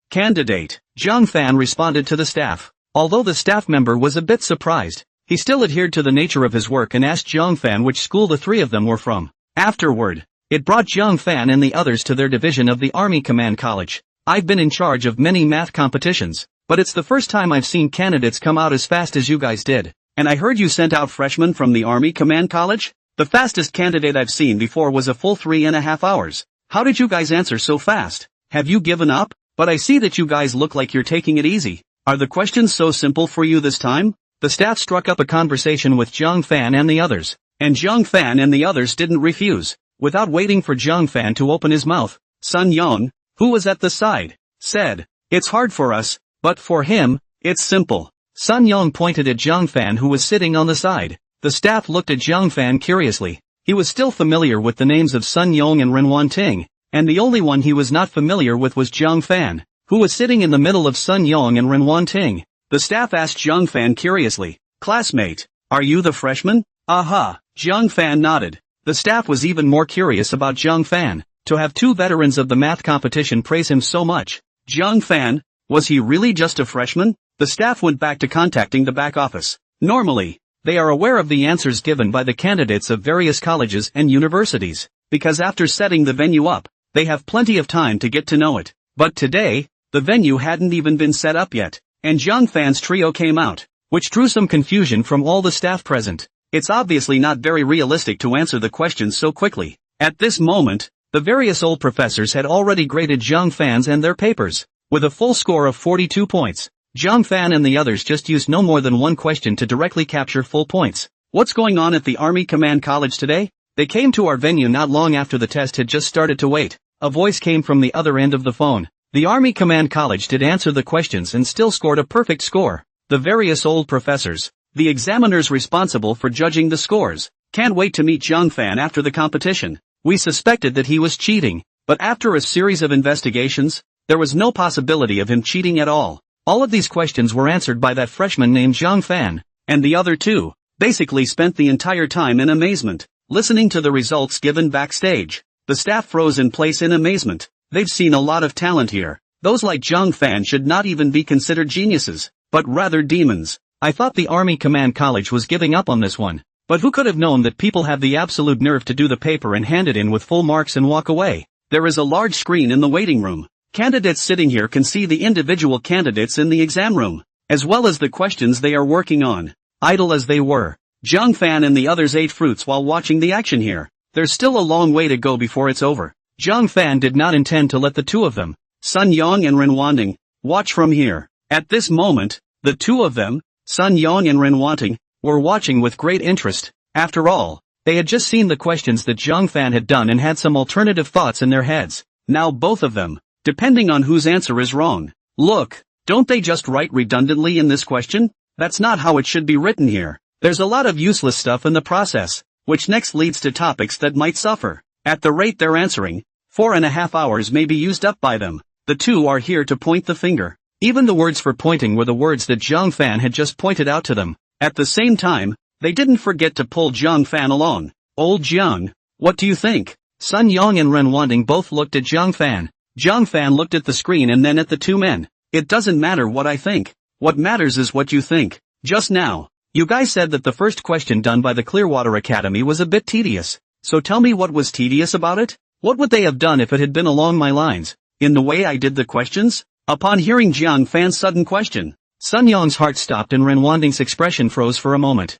Candidate. Jiang Fan responded to the staff. Although the staff member was a bit surprised, he still adhered to the nature of his work and asked Jiang Fan which school the three of them were from. Afterward, it brought Jiang Fan and the others to their division of the Army Command College. I've been in charge of many math competitions, but it's the first time I've seen candidates come out as fast as you guys did. And I heard you sent out freshmen from the Army Command College? The fastest candidate I've seen before was a full 3.5 hours. How did you guys answer so fast? Have you given up? But I see that you guys look like you're taking it easy. Are the questions so simple for you this time? The staff struck up a conversation with Jiang Fan and the others, and Jiang Fan and the others didn't refuse. Without waiting for Jiang Fan to open his mouth, Sun Yang, who was at the side, said, "It's hard for us, but for him, it's simple." Sun Yang pointed at Jiang Fan who was sitting on the side. The staff looked at Jiang Fan curiously. He was still familiar with the names of Sun Yang and Renwan Ting, and the only one he was not familiar with was Jiang Fan, who was sitting in the middle of Sun Yang and Renwan Ting. The staff asked Jiang Fan curiously, "Classmate, are you the freshman?" "Aha." Jiang Fan nodded. The staff was even more curious about Jiang Fan. To have two veterans of the math competition praise him so much. Jiang Fan, was he really just a freshman? The staff went back to contacting the back office. Normally, they are aware of the answers given by the candidates of various colleges and universities, because after setting the venue up, they have plenty of time to get to know it. But today, the venue hadn't even been set up yet, and Jiang Fan's trio came out, which drew some confusion from all the staff present. It's obviously not very realistic to answer the questions so quickly. At this moment, the various old professors had already graded Jiang Fan's and their papers, with a full score of 42 points. Jiang Fan and the others just used no more than one question to directly capture full points. "What's going on at the Army Command College today?" "They came to our venue not long after the test had just started to wait." A voice came from the other end of the phone. The Army Command College did answer the questions and still scored a perfect score. The various old professors, the examiners responsible for judging the scores, can't wait to meet Jiang Fan after the competition. "We suspected that he was cheating, but after a series of investigations, there was no possibility of him cheating at all. All of these questions were answered by that freshman named Jiang Fan, and the other two, basically spent the entire time in amazement, listening to the results given backstage. The staff froze in place in amazement. They've seen a lot of talent here. Those like Jiang Fan should not even be considered geniuses, but rather demons. I thought the Army Command College was giving up on this one. But who could have known that people have the absolute nerve to do the paper and hand it in with full marks and walk away? There is a large screen in the waiting room. Candidates sitting here can see the individual candidates in the exam room, as well as the questions they are working on. Idle as they were, Jiang Fan and the others ate fruits while watching the action here. There's still a long way to go before it's over. Jiang Fan did not intend to let the two of them, Sun Yang and Renwan Ting, watch from here. At this moment, the two of them, Sun Yang and Renwan Ting, were watching with great interest. After all, they had just seen the questions that Jiang Fan had done and had some alternative thoughts in their heads. Now both of them, depending on whose answer is wrong. Look, don't they just write redundantly in this question? That's not how it should be written here. There's a lot of useless stuff in the process, which next leads to topics that might suffer. At the rate they're answering, 4.5 hours may be used up by them. The two are here to point the finger. Even the words for pointing were the words that Jiang Fan had just pointed out to them. At the same time, they didn't forget to pull Jiang Fan along. "Old Jiang, what do you think?" Sun Yang and Renwan Ting both looked at Jiang Fan. Jiang Fan looked at the screen and then at the two men. "It doesn't matter what I think. What matters is what you think. Just now, you guys said that the first question done by the Clearwater Academy was a bit tedious. So tell me what was tedious about it? What would they have done if it had been along my lines, in the way I did the questions?" Upon hearing Jiang Fan's sudden question, Sun Yang's heart stopped and Renwan Ting's expression froze for a moment.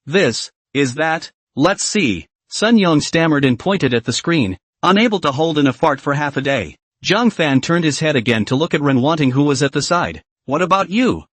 This, is that, let's see. Sun Yang stammered and pointed at the screen, unable to hold in a fart for half a day. Jiang Fan turned his head again to look at Renwan Ting who was at the side. "What about you?"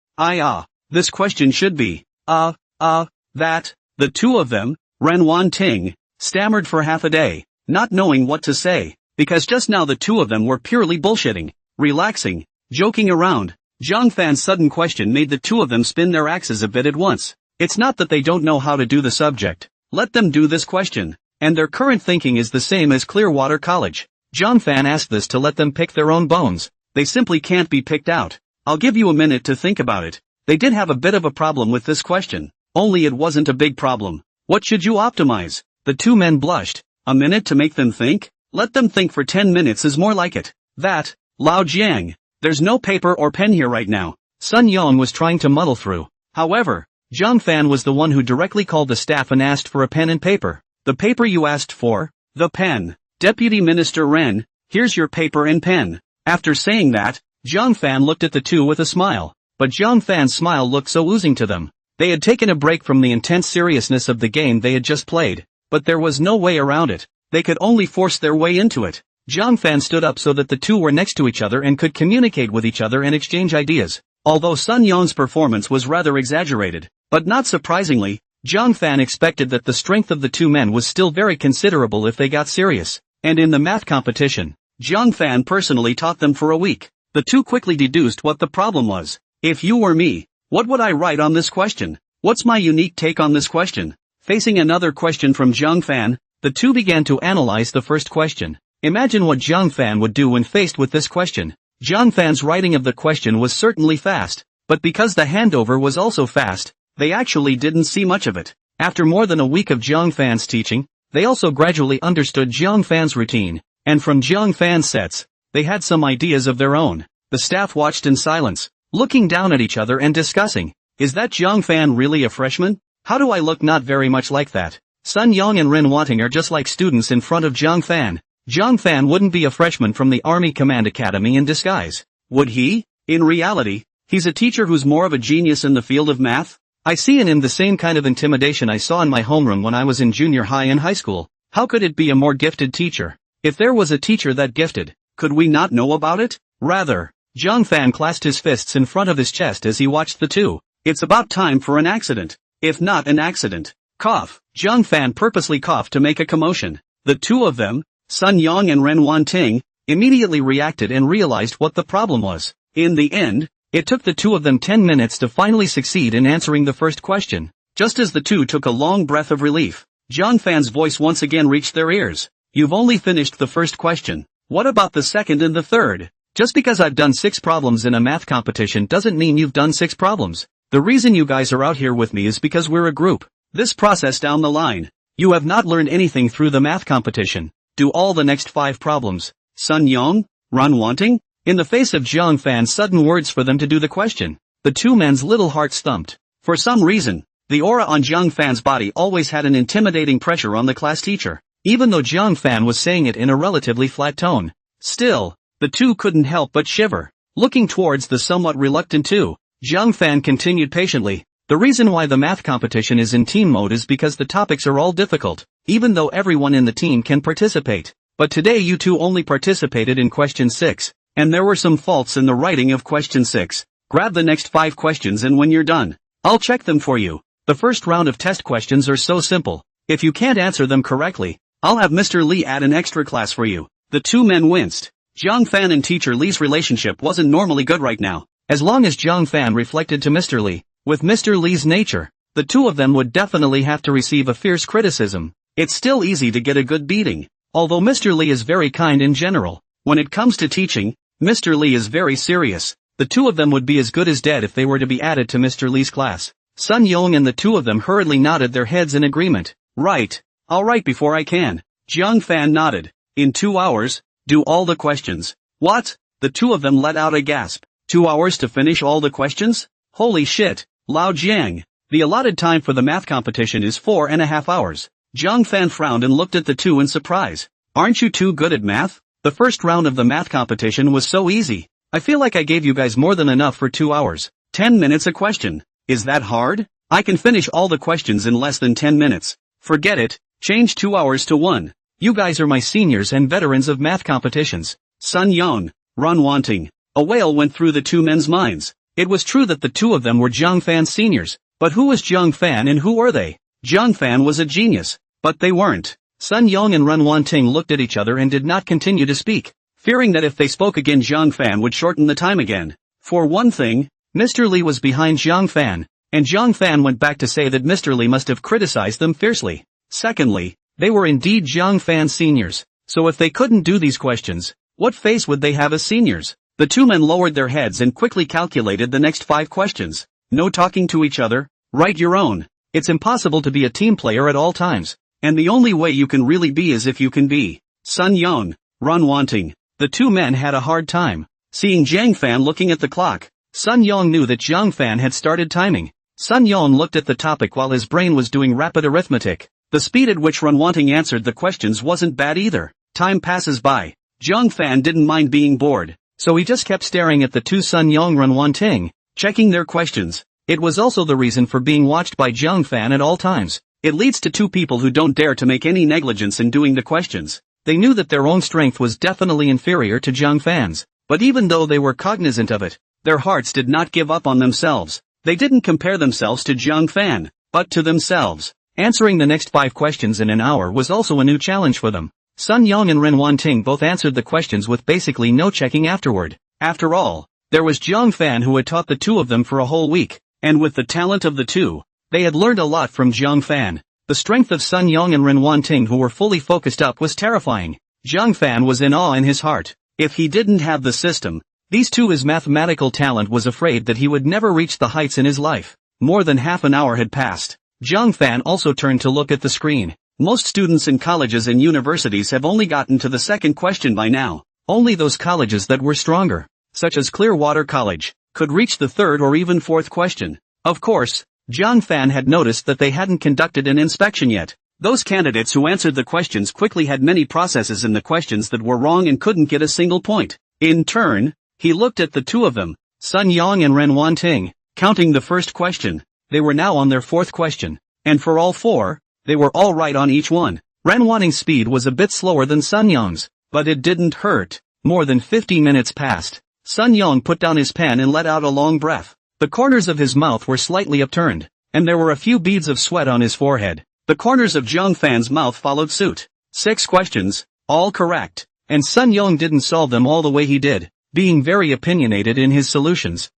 This question should be, that, the two of them, Renwan Ting, stammered for half a day, not knowing what to say, because just now the two of them were purely bullshitting, relaxing, joking around. Jiang Fan's sudden question made the two of them spin their axes a bit at once. It's not that they don't know how to do the subject. Let them do this question. And their current thinking is the same as Clearwater College. Fan asked this to let them pick their own bones. They simply can't be picked out. I'll give you a minute to think about it. They did have a bit of a problem with this question. Only it wasn't a big problem. What should you optimize? The two men blushed. A minute to make them think? Let them think for 10 minutes is more like it. That, Lao Jiang. There's no paper or pen here right now. Sun Yong was trying to muddle through. However, Zhang Fan was the one who directly called the staff and asked for a pen and paper. The paper you asked for? The pen. Deputy Minister Ren, here's your paper and pen. After saying that, Zhang Fan looked at the two with a smile. But Zhang Fan's smile looked so oozing to them. They had taken a break from the intense seriousness of the game they had just played. But there was no way around it. They could only force their way into it. Zhang Fan stood up so that the two were next to each other and could communicate with each other and exchange ideas. Although Sun Yong's performance was rather exaggerated, but not surprisingly, Zhang Fan expected that the strength of the two men was still very considerable if they got serious. And in the math competition, Zhang Fan personally taught them for a week. The two quickly deduced what the problem was. If you were me, what would I write on this question? What's my unique take on this question? Facing another question from Zhang Fan, the two began to analyze the first question. Imagine what Zhang Fan would do when faced with this question. Zhang Fan's writing of the question was certainly fast, but because the handover was also fast, they actually didn't see much of it. After more than a week of Zhang Fan's teaching, they also gradually understood Zhang Fan's routine, and from Zhang Fan's sets, they had some ideas of their own. The staff watched in silence, looking down at each other and discussing. Is that Zhang Fan really a freshman? How do I look not very much like that? Sun Yong and Ren Wanting are just like students in front of Zhang Fan. Zhang Fan wouldn't be a freshman from the Army Command Academy in disguise. Would he? In reality, he's a teacher who's more of a genius in the field of math. I see in him the same kind of intimidation I saw in my homeroom when I was in junior high and high school. How could it be a more gifted teacher? If there was a teacher that gifted, could we not know about it? Rather, Zhang Fan clasped his fists in front of his chest as he watched the two. It's about time for an accident. If not an accident. Cough. Zhang Fan purposely coughed to make a commotion. The two of them, Sun Yong and Ren Wanting, immediately reacted and realized what the problem was. In the end, it took the two of them 10 minutes to finally succeed in answering the first question. Just as the two took a long breath of relief, Zhang Fan's voice once again reached their ears. You've only finished the first question. What about the second and the third? Just because I've done 6 problems in a math competition doesn't mean you've done 6 problems. The reason you guys are out here with me is because we're a group. This process down the line. You have not learned anything through the math competition. Do all the next 5 problems. Sun Yong? Ren Wanting? In the face of Zhang Fan's sudden words for them to do the question, the two men's little hearts thumped. For some reason, the aura on Zhang Fan's body always had an intimidating pressure on the class teacher, even though Zhang Fan was saying it in a relatively flat tone. Still, the two couldn't help but shiver. Looking towards the somewhat reluctant two, Zhang Fan continued patiently. The reason why the math competition is in team mode is because the topics are all difficult, even though everyone in the team can participate. But today you two only participated in question 6, and there were some faults in the writing of question 6. Grab the next 5 questions and when you're done, I'll check them for you. The first round of test questions are so simple. If you can't answer them correctly, I'll have Mr. Lee add an extra class for you. The two men winced. Zhang Fan and teacher Lee's relationship wasn't normally good right now. As long as Zhang Fan reflected to Mr. Lee, with Mr. Lee's nature, the two of them would definitely have to receive a fierce criticism. It's still easy to get a good beating. Although Mr. Lee is very kind in general, when it comes to teaching, Mr. Lee is very serious. The two of them would be as good as dead if they were to be added to Mr. Lee's class. Sun Yong and the two of them hurriedly nodded their heads in agreement. Right. I'll write before I can. Zhang Fan nodded. In 2 hours, do all the questions. What? The two of them let out a gasp. 2 hours to finish all the questions? Holy shit. Lao Jiang. The allotted time for the math competition is 4.5 hours. Zhang Fan frowned and looked at the two in surprise. Aren't you too good at math? The first round of the math competition was so easy. I feel like I gave you guys more than enough for 2 hours. 10 minutes a question. Is that hard? I can finish all the questions in less than 10 minutes. Forget it. Change 2 hours to 1. You guys are my seniors and veterans of math competitions. Sun Yong, Ren Wanting. A wail went through the two men's minds. It was true that the two of them were Zhang Fan's seniors, but who was Zhang Fan and who were they? Zhang Fan was a genius, but they weren't. Sun Yong and Ren Wanting looked at each other and did not continue to speak, fearing that if they spoke again Zhang Fan would shorten the time again. For one thing, Mr. Lee was behind Zhang Fan, and Zhang Fan went back to say that Mr. Li must have criticized them fiercely. Secondly, they were indeed Zhang Fan's seniors, so if they couldn't do these questions, what face would they have as seniors? The two men lowered their heads and quickly calculated the next 5 questions. No talking to each other, write your own. It's impossible to be a team player at all times, and the only way you can really be is if you can be. Sun Yong, Ron Wanting. The two men had a hard time. Seeing Zhang Fan looking at the clock, Sun Yong knew that Zhang Fan had started timing. Sun Yong looked at the topic while his brain was doing rapid arithmetic. The speed at which Ron Wanting answered the questions wasn't bad either. Time passes by. Zhang Fan didn't mind being bored, so he just kept staring at the two Sun Yong Ron Wanting, checking their questions. It was also the reason for being watched by Zhang Fan at all times. It leads to two people who don't dare to make any negligence in doing the questions. They knew that their own strength was definitely inferior to Zhang Fan's, but even though they were cognizant of it, their hearts did not give up on themselves. They didn't compare themselves to Zhang Fan, but to themselves. Answering the next 5 questions in an hour was also a new challenge for them. Sun Yong and Ren Wanting both answered the questions with basically no checking afterward. After all, there was Zhang Fan who had taught the two of them for a whole week, and with the talent of the two, they had learned a lot from Zhang Fan. The strength of Sun Yong and Ren Wanting who were fully focused up was terrifying. Zhang Fan was in awe in his heart. If he didn't have the system, these two his mathematical talent was afraid that he would never reach the heights in his life. More than half an hour had passed. Zhang Fan also turned to look at the screen. Most students in colleges and universities have only gotten to the second question by now. Only those colleges that were stronger, such as Clearwater College, could reach the third or even fourth question. Of course, Zhang Fan had noticed that they hadn't conducted an inspection yet. Those candidates who answered the questions quickly had many processes in the questions that were wrong and couldn't get a single point. In turn, he looked at the two of them, Sun Yong and Ren Wanting, counting the first question. They were now on their fourth question, and for all 4, they were all right on each one. Ren Wanting's speed was a bit slower than Sun Yong's, but it didn't hurt. More than 50 minutes passed. Sun Yong put down his pen and let out a long breath. The corners of his mouth were slightly upturned, and there were a few beads of sweat on his forehead. The corners of Zhang Fan's mouth followed suit. 6 questions, all correct, and Sun Yong didn't solve them all the way he did, being very opinionated in his solutions.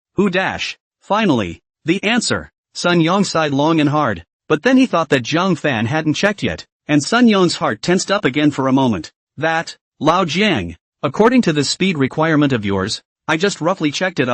Finally, the answer. Sun Yong sighed long and hard, but then he thought that Zhang Fan hadn't checked yet, and Sun Yong's heart tensed up again for a moment. Lao Jiang, according to the speed requirement of yours, I just roughly checked it.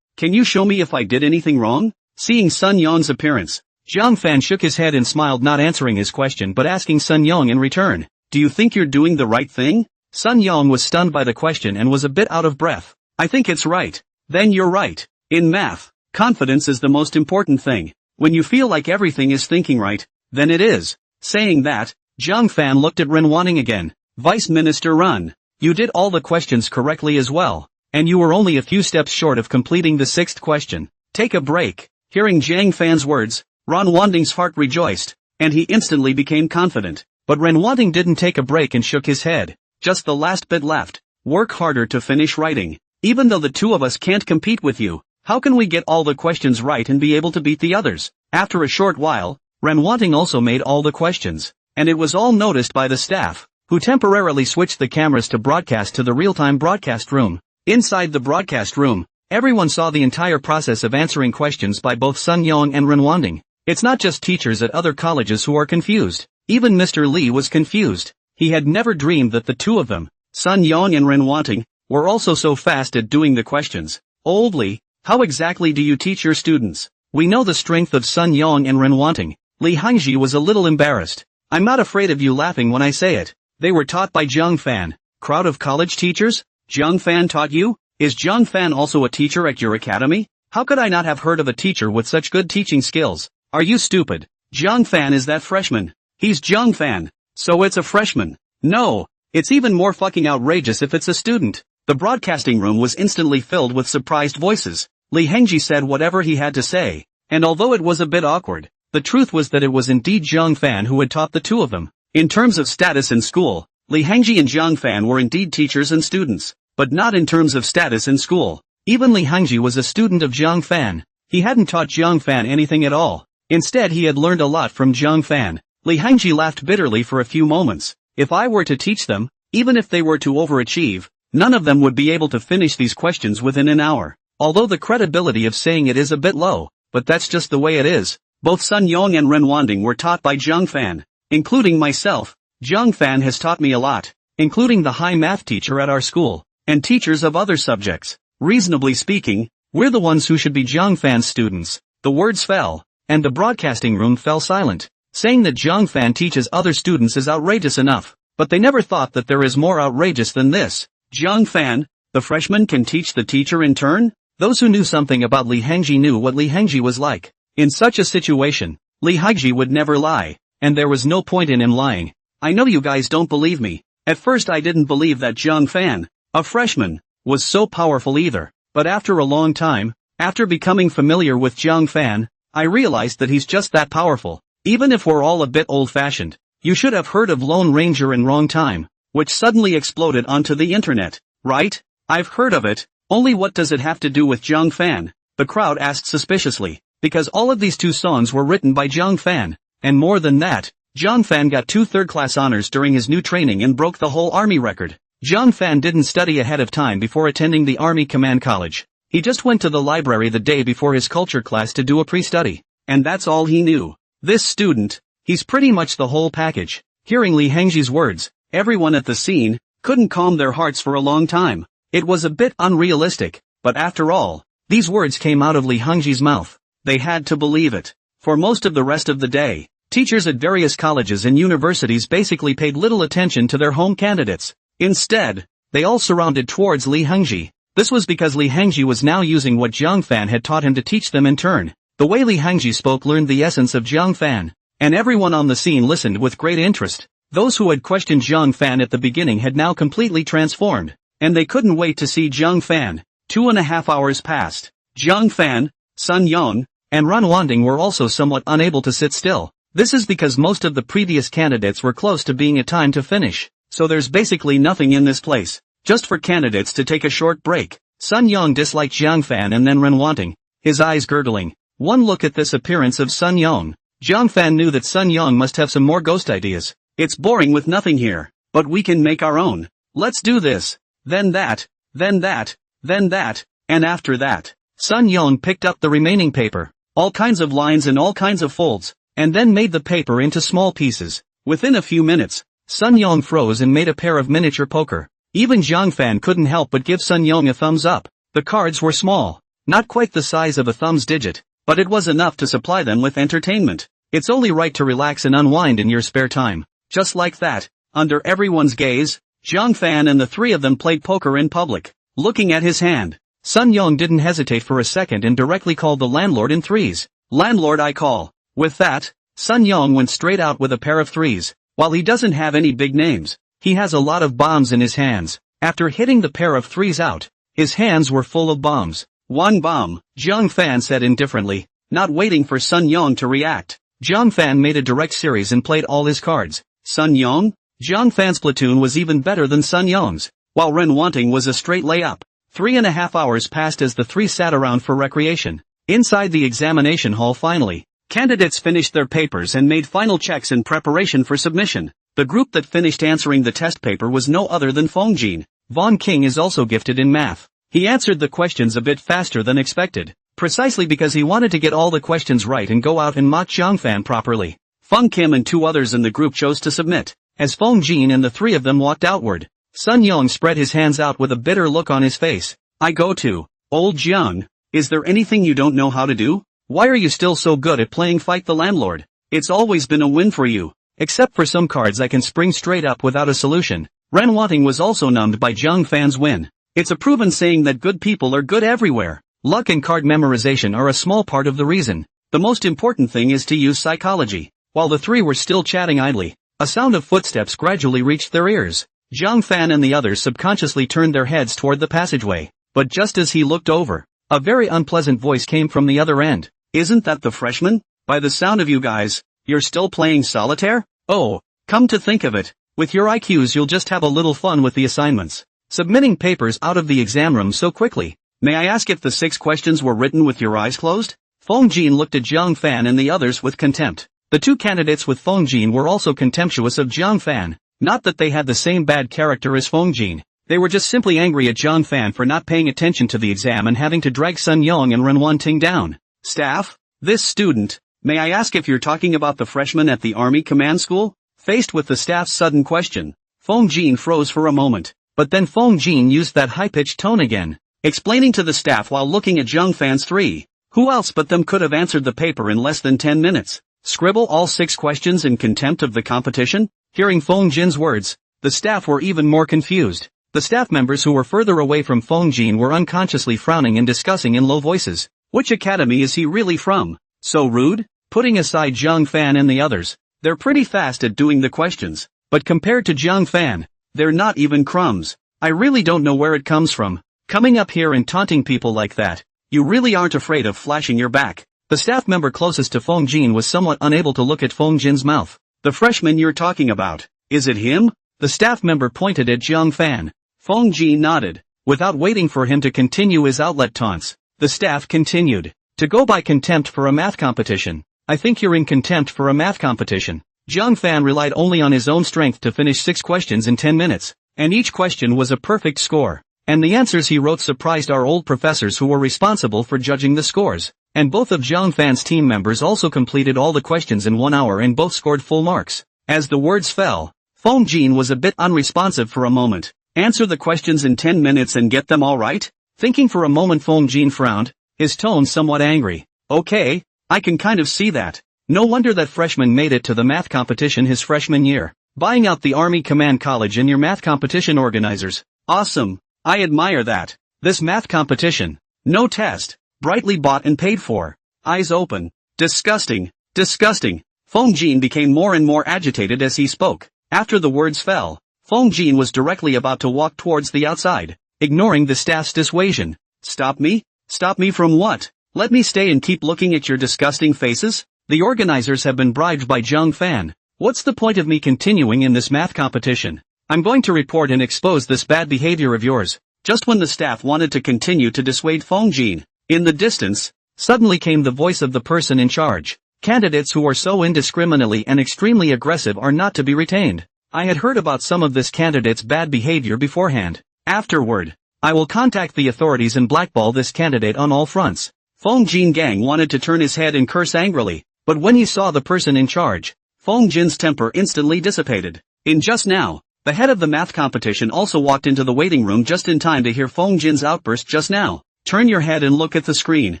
Can you show me if I did anything wrong? Seeing Sun Yong's appearance, Zhang Fan shook his head and smiled, not answering his question but asking Sun Yong in return, do you think you're doing the right thing? Sun Yong was stunned by the question and was a bit out of breath. I think it's right. Then you're right. In math, confidence is the most important thing. When you feel like everything is thinking right, then it is. Saying that, Zhang Fan looked at Ren Wanting again. Vice Minister Ren, you did all the questions correctly as well, and you were only a few steps short of completing the 6th question. Take a break. Hearing Zhang Fan's words, Ren Wanting's heart rejoiced, and he instantly became confident. But Ren Wanting didn't take a break and shook his head. Just the last bit left. Work harder to finish writing. Even though the two of us can't compete with you, how can we get all the questions right and be able to beat the others? After a short while, Ren Wanting also made all the questions, and it was all noticed by the staff, who temporarily switched the cameras to broadcast to the real-time broadcast room. Inside the broadcast room, everyone saw the entire process of answering questions by both Sun Yong and Ren Wanting. It's not just teachers at other colleges who are confused. Even Mr. Li was confused. He had never dreamed that the two of them, Sun Yong and Ren Wanting, were also so fast at doing the questions. Old Li, how exactly do you teach your students? We know the strength of Sun Yong and Ren Wanting. Li Hangji was a little embarrassed. I'm not afraid of you laughing when I say it. They were taught by Zhang Fan. Crowd of college teachers? Zhang Fan taught you? Is Zhang Fan also a teacher at your academy? How could I not have heard of a teacher with such good teaching skills? Are you stupid? Zhang Fan is that freshman. He's Zhang Fan. So it's a freshman. No, it's even more fucking outrageous if it's a student. The broadcasting room was instantly filled with surprised voices. Li Hengji said whatever he had to say, and although it was a bit awkward, the truth was that it was indeed Zhang Fan who had taught the two of them. In terms of status in school, Li Hengji and Zhang Fan were indeed teachers and students, but not in terms of status in school. Even Li Hengji was a student of Zhang Fan. He hadn't taught Zhang Fan anything at all. Instead he had learned a lot from Zhang Fan. Li Hengji laughed bitterly for a few moments. If I were to teach them, even if they were to overachieve, none of them would be able to finish these questions within an hour. Although the credibility of saying it is a bit low, but that's just the way it is. Both Sun Yong and Ren Wanting were taught by Zhang Fan. Including myself, Zhang Fan has taught me a lot, including the high math teacher at our school, and teachers of other subjects. Reasonably speaking, we're the ones who should be Zhang Fan's students. The words fell, and the broadcasting room fell silent. Saying that Zhang Fan teaches other students is outrageous enough, but they never thought that there is more outrageous than this. Zhang Fan, the freshman, can teach the teacher in turn? Those who knew something about Li Hengji knew what Li Hengji was like. In such a situation, Li Hengji would never lie, and there was no point in him lying. I know you guys don't believe me. At first I didn't believe that Zhang Fan, a freshman, was so powerful either, but after a long time, after becoming familiar with Zhang Fan, I realized that he's just that powerful. Even if we're all a bit old-fashioned, you should have heard of Lone Ranger in Wrong Time, which suddenly exploded onto the internet, right? I've heard of it, only what does it have to do with Zhang Fan? The crowd asked suspiciously, because all of these two songs were written by Zhang Fan, and more than that, Zhang Fan got 2 third-class honors during his new training and broke the whole army record. Zhang Fan didn't study ahead of time before attending the Army Command College. He just went to the library the day before his culture class to do a pre-study, and that's all he knew. This student, he's pretty much the whole package. Hearing Li Hengji's words, everyone at the scene couldn't calm their hearts for a long time. It was a bit unrealistic, but after all, these words came out of Li Hengji's mouth. They had to believe it. For most of the rest of the day, teachers at various colleges and universities basically paid little attention to their home candidates. Instead, they all surrounded towards Li Hengji. This was because Li Hengji was now using what Zhang Fan had taught him to teach them in turn. The way Li Hengji spoke learned the essence of Zhang Fan, and everyone on the scene listened with great interest. Those who had questioned Zhang Fan at the beginning had now completely transformed, and they couldn't wait to see Zhang Fan. 2.5 hours passed. Zhang Fan, Sun Yong, and Ren Wanting were also somewhat unable to sit still. This is because most of the previous candidates were close to being a time to finish, so there's basically nothing in this place, just for candidates to take a short break. Sun Yong disliked Zhang Fan and then Ren Wanting, his eyes gurgling. One look at this appearance of Sun Yong, Zhang Fan knew that Sun Yong must have some more ghost ideas. It's boring with nothing here, but we can make our own. Let's do this. Then that, then that, then that, and after that. Sun Yong picked up the remaining paper, all kinds of lines and all kinds of folds, and then made the paper into small pieces. Within a few minutes, Sun Yong froze and made a pair of miniature poker. Even Zhang Fan couldn't help but give Sun Yong a thumbs up. The cards were small, not quite the size of a thumb's digit, but it was enough to supply them with entertainment. It's only right to relax and unwind in your spare time. Just like that, under everyone's gaze, Zhang Fan and the three of them played poker in public. Looking at his hand, Sun Yong didn't hesitate for a second and directly called the landlord in threes. Landlord, I call. With that, Sun Yong went straight out with a pair of threes. While he doesn't have any big names, he has a lot of bombs in his hands. After hitting the pair of threes out, his hands were full of bombs. One bomb, Zhang Fan said indifferently, not waiting for Sun Yong to react. Zhang Fan made a direct series and played all his cards. Sun Yong? Zhang Fan's platoon was even better than Sun Yong's, while Ren Wanting was a straight layup. 3.5 hours passed as the three sat around for recreation. Inside the examination hall finally, candidates finished their papers and made final checks in preparation for submission. The group that finished answering the test paper was no other than Feng Jin. Von King is also gifted in math. He answered the questions a bit faster than expected, precisely because he wanted to get all the questions right and go out and mock Zhang Fan properly. Feng Kim and 2 others in the group chose to submit. As Feng Jin and the 3 of them walked outward, Sun Yong spread his hands out with a bitter look on his face. I go to, old Jiang, is there anything you don't know how to do? Why are you still so good at playing Fight the Landlord? It's always been a win for you. Except for some cards I can spring straight up without a solution. Ren Wanting was also numbed by Zhang Fan's win. It's a proven saying that good people are good everywhere. Luck and card memorization are a small part of the reason. The most important thing is to use psychology. While the 3 were still chatting idly, a sound of footsteps gradually reached their ears. Zhang Fan and the others subconsciously turned their heads toward the passageway, but just as he looked over, a very unpleasant voice came from the other end. Isn't that the freshman? By the sound of you guys, you're still playing solitaire? Oh, come to think of it, with your IQs you'll just have a little fun with the assignments. Submitting papers out of the exam room so quickly. May I ask if the 6 questions were written with your eyes closed? Feng Jin looked at Zhang Fan and the others with contempt. The 2 candidates with Feng Jin were also contemptuous of Zhang Fan. Not that they had the same bad character as Feng Jin. They were just simply angry at Zhang Fan for not paying attention to the exam and having to drag Sun Yong and Ren Wanting down. Staff, This student, may I ask if you're talking about the freshman at the Army Command School? Faced with the staff's sudden question, Feng Jin froze for a moment, but then Feng Jin used that high-pitched tone again, explaining to the staff while looking at Zhang Fan's three. Who else but them could have answered the paper in less than 10 minutes? Scribble all 6 questions in contempt of the competition? Hearing Feng Jin's words, the staff were even more confused. The staff members who were further away from Feng Jin were unconsciously frowning and discussing in low voices. Which academy is he really from? So rude? Putting aside Zhang Fan and the others, they're pretty fast at doing the questions, but compared to Zhang Fan, they're not even crumbs. I really don't know where it comes from. Coming up here and taunting people like that. You really aren't afraid of flashing your back. The staff member closest to Feng Jin was somewhat unable to look at Feng Jin's mouth. The freshman you're talking about, is it him? The staff member pointed at Zhang Fan. Feng Jin nodded. Without waiting for him to continue his outlet taunts, the staff continued. To go by contempt for a math competition. I think you're in contempt for a math competition. Zhang Fan relied only on his own strength to finish 6 questions in 10 minutes, and each question was a perfect score. And the answers he wrote surprised our old professors who were responsible for judging the scores. And both of Zhang Fan's team members also completed all the questions in 1 hour and both scored full marks. As the words fell, Feng Jin was a bit unresponsive for a moment. Answer the questions in 10 minutes and get them all right? Thinking for a moment, Feng Jin frowned, his tone somewhat angry. Okay, I can kind of see that. No wonder that freshman made it to the math competition his freshman year. Buying out the Army Command College and your math competition organizers. Awesome. I admire that. This math competition. No test. Brightly bought and paid for. Eyes open. Disgusting. Disgusting. Feng Jin became more and more agitated as he spoke. After the words fell, Feng Jin was directly about to walk towards the outside, ignoring the staff's dissuasion. Stop me? Stop me from what? Let me stay and keep looking at your disgusting faces? The organizers have been bribed by Zhang Fan. What's the point of me continuing in this math competition? I'm going to report and expose this bad behavior of yours. Just when the staff wanted to continue to dissuade Feng Jin, in the distance, suddenly came the voice of the person in charge. Candidates who are so indiscriminately and extremely aggressive are not to be retained. I had heard about some of this candidate's bad behavior beforehand. Afterward, I will contact the authorities and blackball this candidate on all fronts. Feng Jin Gang wanted to turn his head and curse angrily, but when he saw the person in charge, Feng Jin's temper instantly dissipated. In just now, the head of the math competition also walked into the waiting room just in time to hear Feng Jin's outburst just now. Turn your head and look at the screen.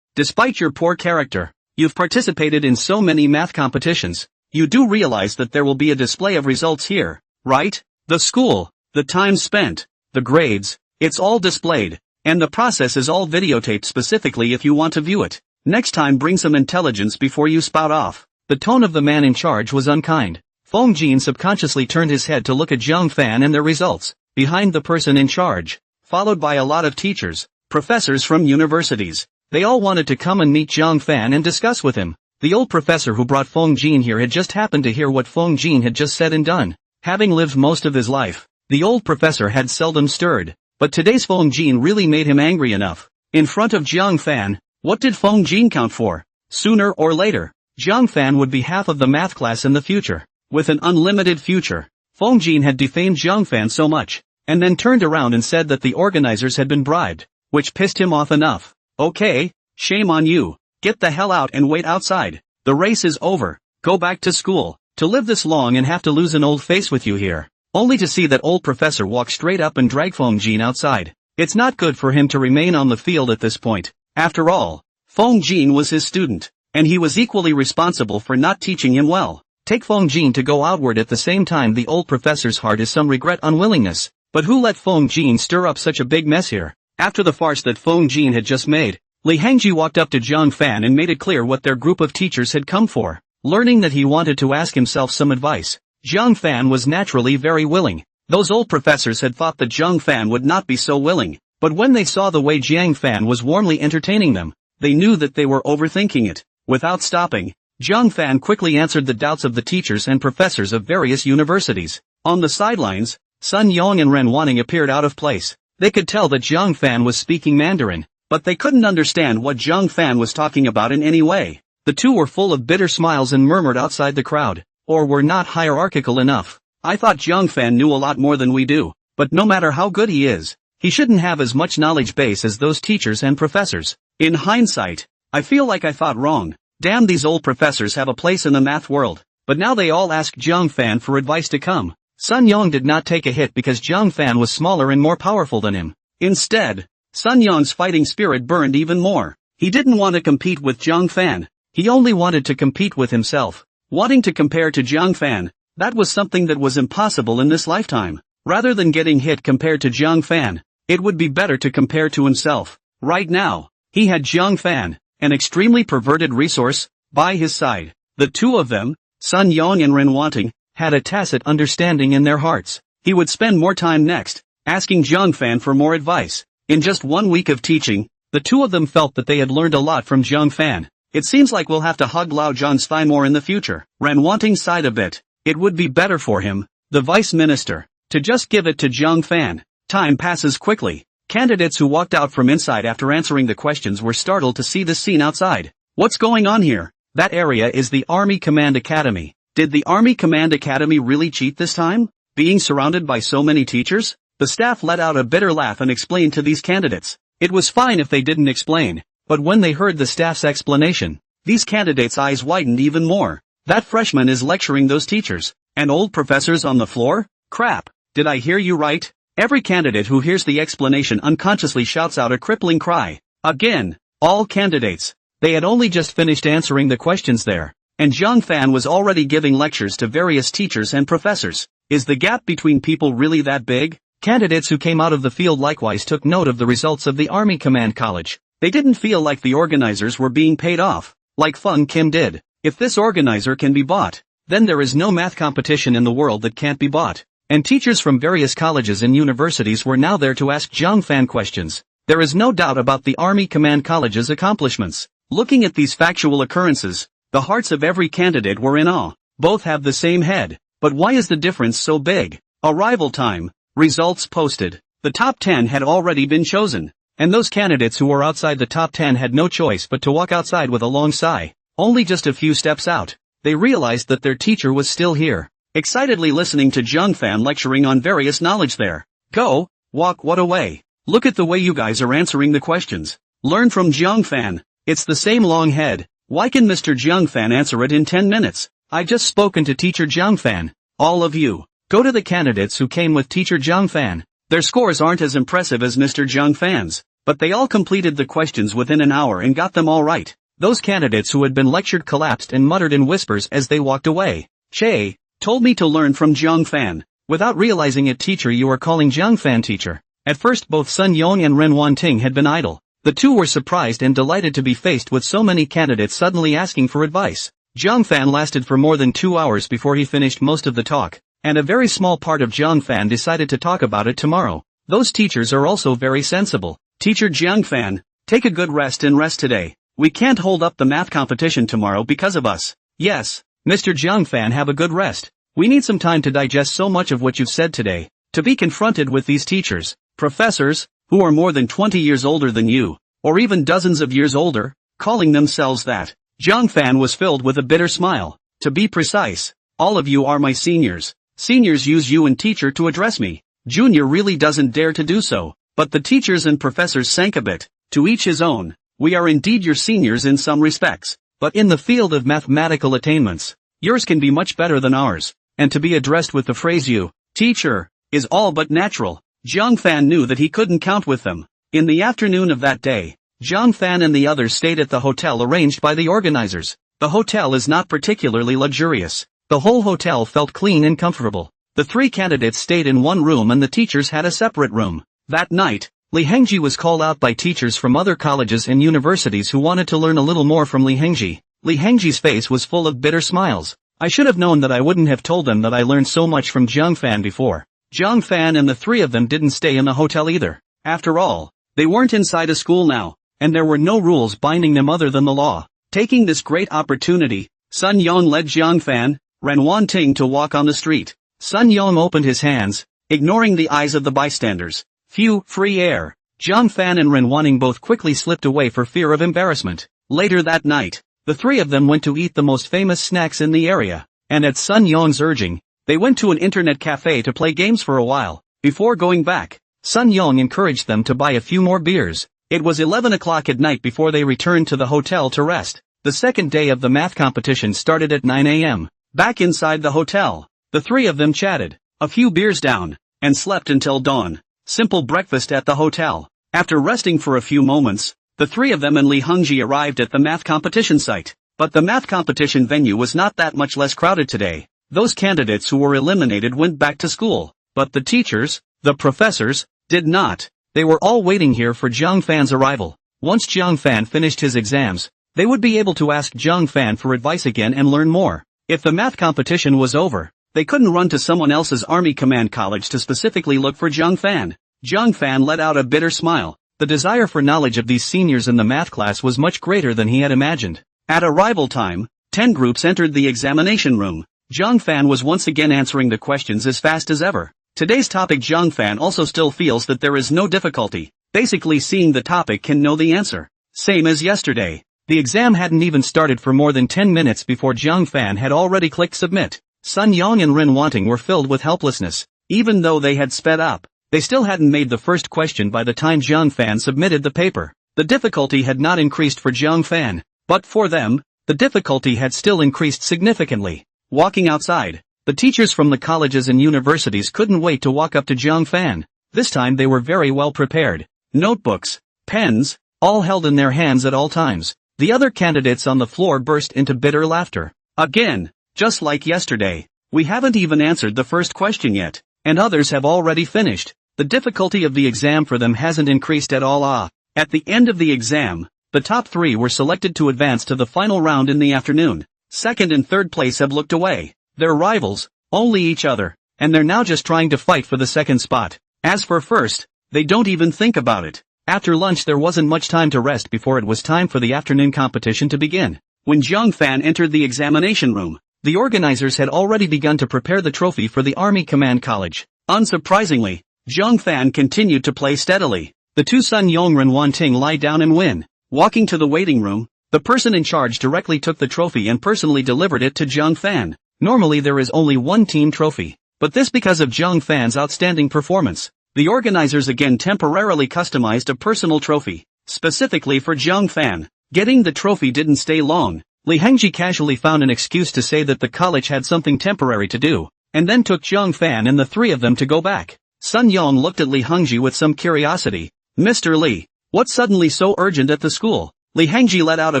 Despite your poor character, you've participated in so many math competitions. You do realize that there will be a display of results here, right? The school, the time spent, the grades, it's all displayed. And the process is all videotaped specifically if you want to view it. Next time bring some intelligence before you spout off. The tone of the man in charge was unkind. Feng Jin subconsciously turned his head to look at Zhang Fan and their results. Behind the person in charge, followed by a lot of teachers, professors from universities. They all wanted to come and meet Zhang Fan and discuss with him. The old professor who brought Feng Jin here had just happened to hear what Feng Jin had just said and done. Having lived most of his life, the old professor had seldom stirred. But today's Feng Jin really made him angry enough. In front of Zhang Fan, what did Feng Jin count for? Sooner or later, Zhang Fan would be half of the math class in the future. With an unlimited future, Feng Jin had defamed Zhang Fan so much, and then turned around and said that the organizers had been bribed, which pissed him off enough. Okay, shame on you. Get the hell out and wait outside. The race is over. Go back to school. To live this long and have to lose an old face with you here. Only to see that old professor walk straight up and drag Feng Jin outside. It's not good for him to remain on the field at this point. After all, Feng Jin was his student, and he was equally responsible for not teaching him well. Take Feng Jin to go outward at the same time. The old professor's heart is some regret unwillingness. But who let Feng Jin stir up such a big mess here? After the farce that Feng Jin had just made, Li Hangji walked up to Zhang Fan and made it clear what their group of teachers had come for. Learning that he wanted to ask himself some advice, Zhang Fan was naturally very willing. Those old professors had thought that Zhang Fan would not be so willing, but when they saw the way Zhang Fan was warmly entertaining them, they knew that they were overthinking it. Without stopping, Zhang Fan quickly answered the doubts of the teachers and professors of various universities. On the sidelines, Sun Yong and Ren Wanning appeared out of place. They could tell that Zhang Fan was speaking Mandarin, but they couldn't understand what Zhang Fan was talking about in any way. The two were full of bitter smiles and murmured outside the crowd, or were not hierarchical enough. I thought Zhang Fan knew a lot more than we do, but no matter how good he is, he shouldn't have as much knowledge base as those teachers and professors. In hindsight, I feel like I thought wrong. Damn, these old professors have a place in the math world. But now they all ask Zhang Fan for advice to come. Sun Yang did not take a hit because Zhang Fan was smaller and more powerful than him. Instead, Sun Yang's fighting spirit burned even more. He didn't want to compete with Zhang Fan. He only wanted to compete with himself. Wanting to compare to Zhang Fan, that was something that was impossible in this lifetime. Rather than getting hit compared to Zhang Fan, it would be better to compare to himself. Right now, he had Zhang Fan, an extremely perverted resource, by his side. The two of them, Sun Yang and Ren Wanting, had a tacit understanding in their hearts. He would spend more time next, asking Zhang Fan for more advice. In just 1 week of teaching, the two of them felt that they had learned a lot from Zhang Fan. It seems like we'll have to hug Lao Zhang's thigh more in the future. Ren Wanting sighed a bit. It would be better for him, the vice minister, to just give it to Zhang Fan. Time passes quickly. Candidates who walked out from inside after answering the questions were startled to see the scene outside. What's going on here? That area is the Army Command Academy. Did the Army Command Academy really cheat this time? Being surrounded by so many teachers? The staff let out a bitter laugh and explained to these candidates. It was fine if they didn't explain, but when they heard the staff's explanation, these candidates' eyes widened even more. That freshman is lecturing those teachers, and old professors on the floor? Crap, did I hear you right? Every candidate who hears the explanation unconsciously shouts out a crippling cry. Again, all candidates. They had only just finished answering the questions there, and Zhang Fan was already giving lectures to various teachers and professors. Is the gap between people really that big? Candidates who came out of the field likewise took note of the results of the Army Command College. They didn't feel like the organizers were being paid off, like Fung Kim did. If this organizer can be bought, then there is no math competition in the world that can't be bought. And teachers from various colleges and universities were now there to ask Zhang Fan questions. There is no doubt about the Army Command College's accomplishments. Looking at these factual occurrences, the hearts of every candidate were in awe. Both have the same head, but why is the difference so big? Arrival time. Results posted. The top 10 had already been chosen, and those candidates who were outside the top 10 had no choice but to walk outside with a long sigh. Only just a few steps out, they realized that their teacher was still here, excitedly listening to Zhang Fan lecturing on various knowledge there. Go, walk what away. Look at the way you guys are answering the questions. Learn from Zhang Fan. It's the same long head. Why can Mr. Zhang Fan answer it in 10 minutes? I just spoken to teacher Zhang Fan. All of you, go to the candidates who came with teacher Zhang Fan. Their scores aren't as impressive as Mr. Zhang Fan's, but they all completed the questions within an hour and got them all right. Those candidates who had been lectured collapsed and muttered in whispers as they walked away. Che told me to learn from Zhang Fan. Without realizing it, teacher, you are calling Zhang Fan teacher. At first both Sun Yong and Ren Wanting had been idle. The two were surprised and delighted to be faced with so many candidates suddenly asking for advice. Zhang Fan lasted for more than 2 hours before he finished most of the talk, and a very small part of Zhang Fan decided to talk about it tomorrow. Those teachers are also very sensible. Teacher Zhang Fan, take a good rest and rest today. We can't hold up the math competition tomorrow because of us. Yes, Mr. Zhang Fan, have a good rest. We need some time to digest so much of what you've said today. To be confronted with these teachers, professors, who are more than 20 years older than you, or even dozens of years older, calling themselves that. Zhang Fan was filled with a bitter smile. To be precise, all of you are my seniors. Seniors use you and teacher to address me. Junior really doesn't dare to do so, but the teachers and professors sank a bit. To each his own. We are indeed your seniors in some respects, but in the field of mathematical attainments, yours can be much better than ours, and to be addressed with the phrase you, teacher, is all but natural. Zhang Fan knew that he couldn't count with them. In the afternoon of that day, Zhang Fan and the others stayed at the hotel arranged by the organizers. The hotel is not particularly luxurious. The whole hotel felt clean and comfortable. The three candidates stayed in one room and the teachers had a separate room. That night, Li Hengji was called out by teachers from other colleges and universities who wanted to learn a little more from Li Hengji. Li Hengji's face was full of bitter smiles. I should have known that I wouldn't have told them that I learned so much from Zhang Fan before. Zhang Fan and the three of them didn't stay in the hotel either. After all, they weren't inside a school now, and there were no rules binding them other than the law. Taking this great opportunity, Sun Yong led Zhang Fan, Ren Wanting to walk on the street. Sun Yong opened his hands, ignoring the eyes of the bystanders. Phew, free air. Zhang Fan and Ren Wanting both quickly slipped away for fear of embarrassment. Later that night, the three of them went to eat the most famous snacks in the area, and at Sun Yong's urging, they went to an internet cafe to play games for a while. Before going back, Sun Yong encouraged them to buy a few more beers. It was 11 o'clock at night before they returned to the hotel to rest. The second day of the math competition started at 9 a.m. Back inside the hotel, the three of them chatted, a few beers down, and slept until dawn. Simple breakfast at the hotel. After resting for a few moments, the three of them and Li Hongji arrived at the math competition site. But the math competition venue was not that much less crowded today. Those candidates who were eliminated went back to school, but the teachers, the professors, did not. They were all waiting here for Zhang Fan's arrival. Once Zhang Fan finished his exams, they would be able to ask Zhang Fan for advice again and learn more. If the math competition was over, they couldn't run to someone else's army command college to specifically look for Zhang Fan. Zhang Fan let out a bitter smile. The desire for knowledge of these seniors in the math class was much greater than he had imagined. At arrival time, 10 groups entered the examination room. Zhang Fan was once again answering the questions as fast as ever. Today's topic. Zhang Fan also still feels that there is no difficulty. Basically seeing the topic can know the answer. Same as yesterday. The exam hadn't even started for more than 10 minutes before Zhang Fan had already clicked submit. Sun Yang and Ren Wanting were filled with helplessness. Even though they had sped up, they still hadn't made the first question by the time Zhang Fan submitted the paper. The difficulty had not increased for Zhang Fan, but for them, the difficulty had still increased significantly. Walking outside, the teachers from the colleges and universities couldn't wait to walk up to Zhang Fan. This time they were very well prepared. Notebooks, pens, all held in their hands at all times. The other candidates on the floor burst into bitter laughter. Again, just like yesterday, we haven't even answered the first question yet, and others have already finished. The difficulty of the exam for them hasn't increased at all. At the end of the exam, the top three were selected to advance to the final round in the afternoon. Second and third place have looked away. They're rivals, only each other, and they're now just trying to fight for the second spot. As for first, they don't even think about it. After lunch there wasn't much time to rest before it was time for the afternoon competition to begin. When Zhang Fan entered the examination room, the organizers had already begun to prepare the trophy for the Army Command College. Unsurprisingly, Zhang Fan continued to play steadily. The two Sun Yong Ren Wanting lie down and win. Walking to the waiting room, the person in charge directly took the trophy and personally delivered it to Zhang Fan. Normally there is only one team trophy, but this because of Zhang Fan's outstanding performance. The organizers again temporarily customized a personal trophy, specifically for Zhang Fan. Getting the trophy didn't stay long. Li Hongji casually found an excuse to say that the college had something temporary to do, and then took Zhang Fan and the three of them to go back. Sun Yang looked at Li Hongji with some curiosity. Mr. Li, what's suddenly so urgent at the school? Li Hongji let out a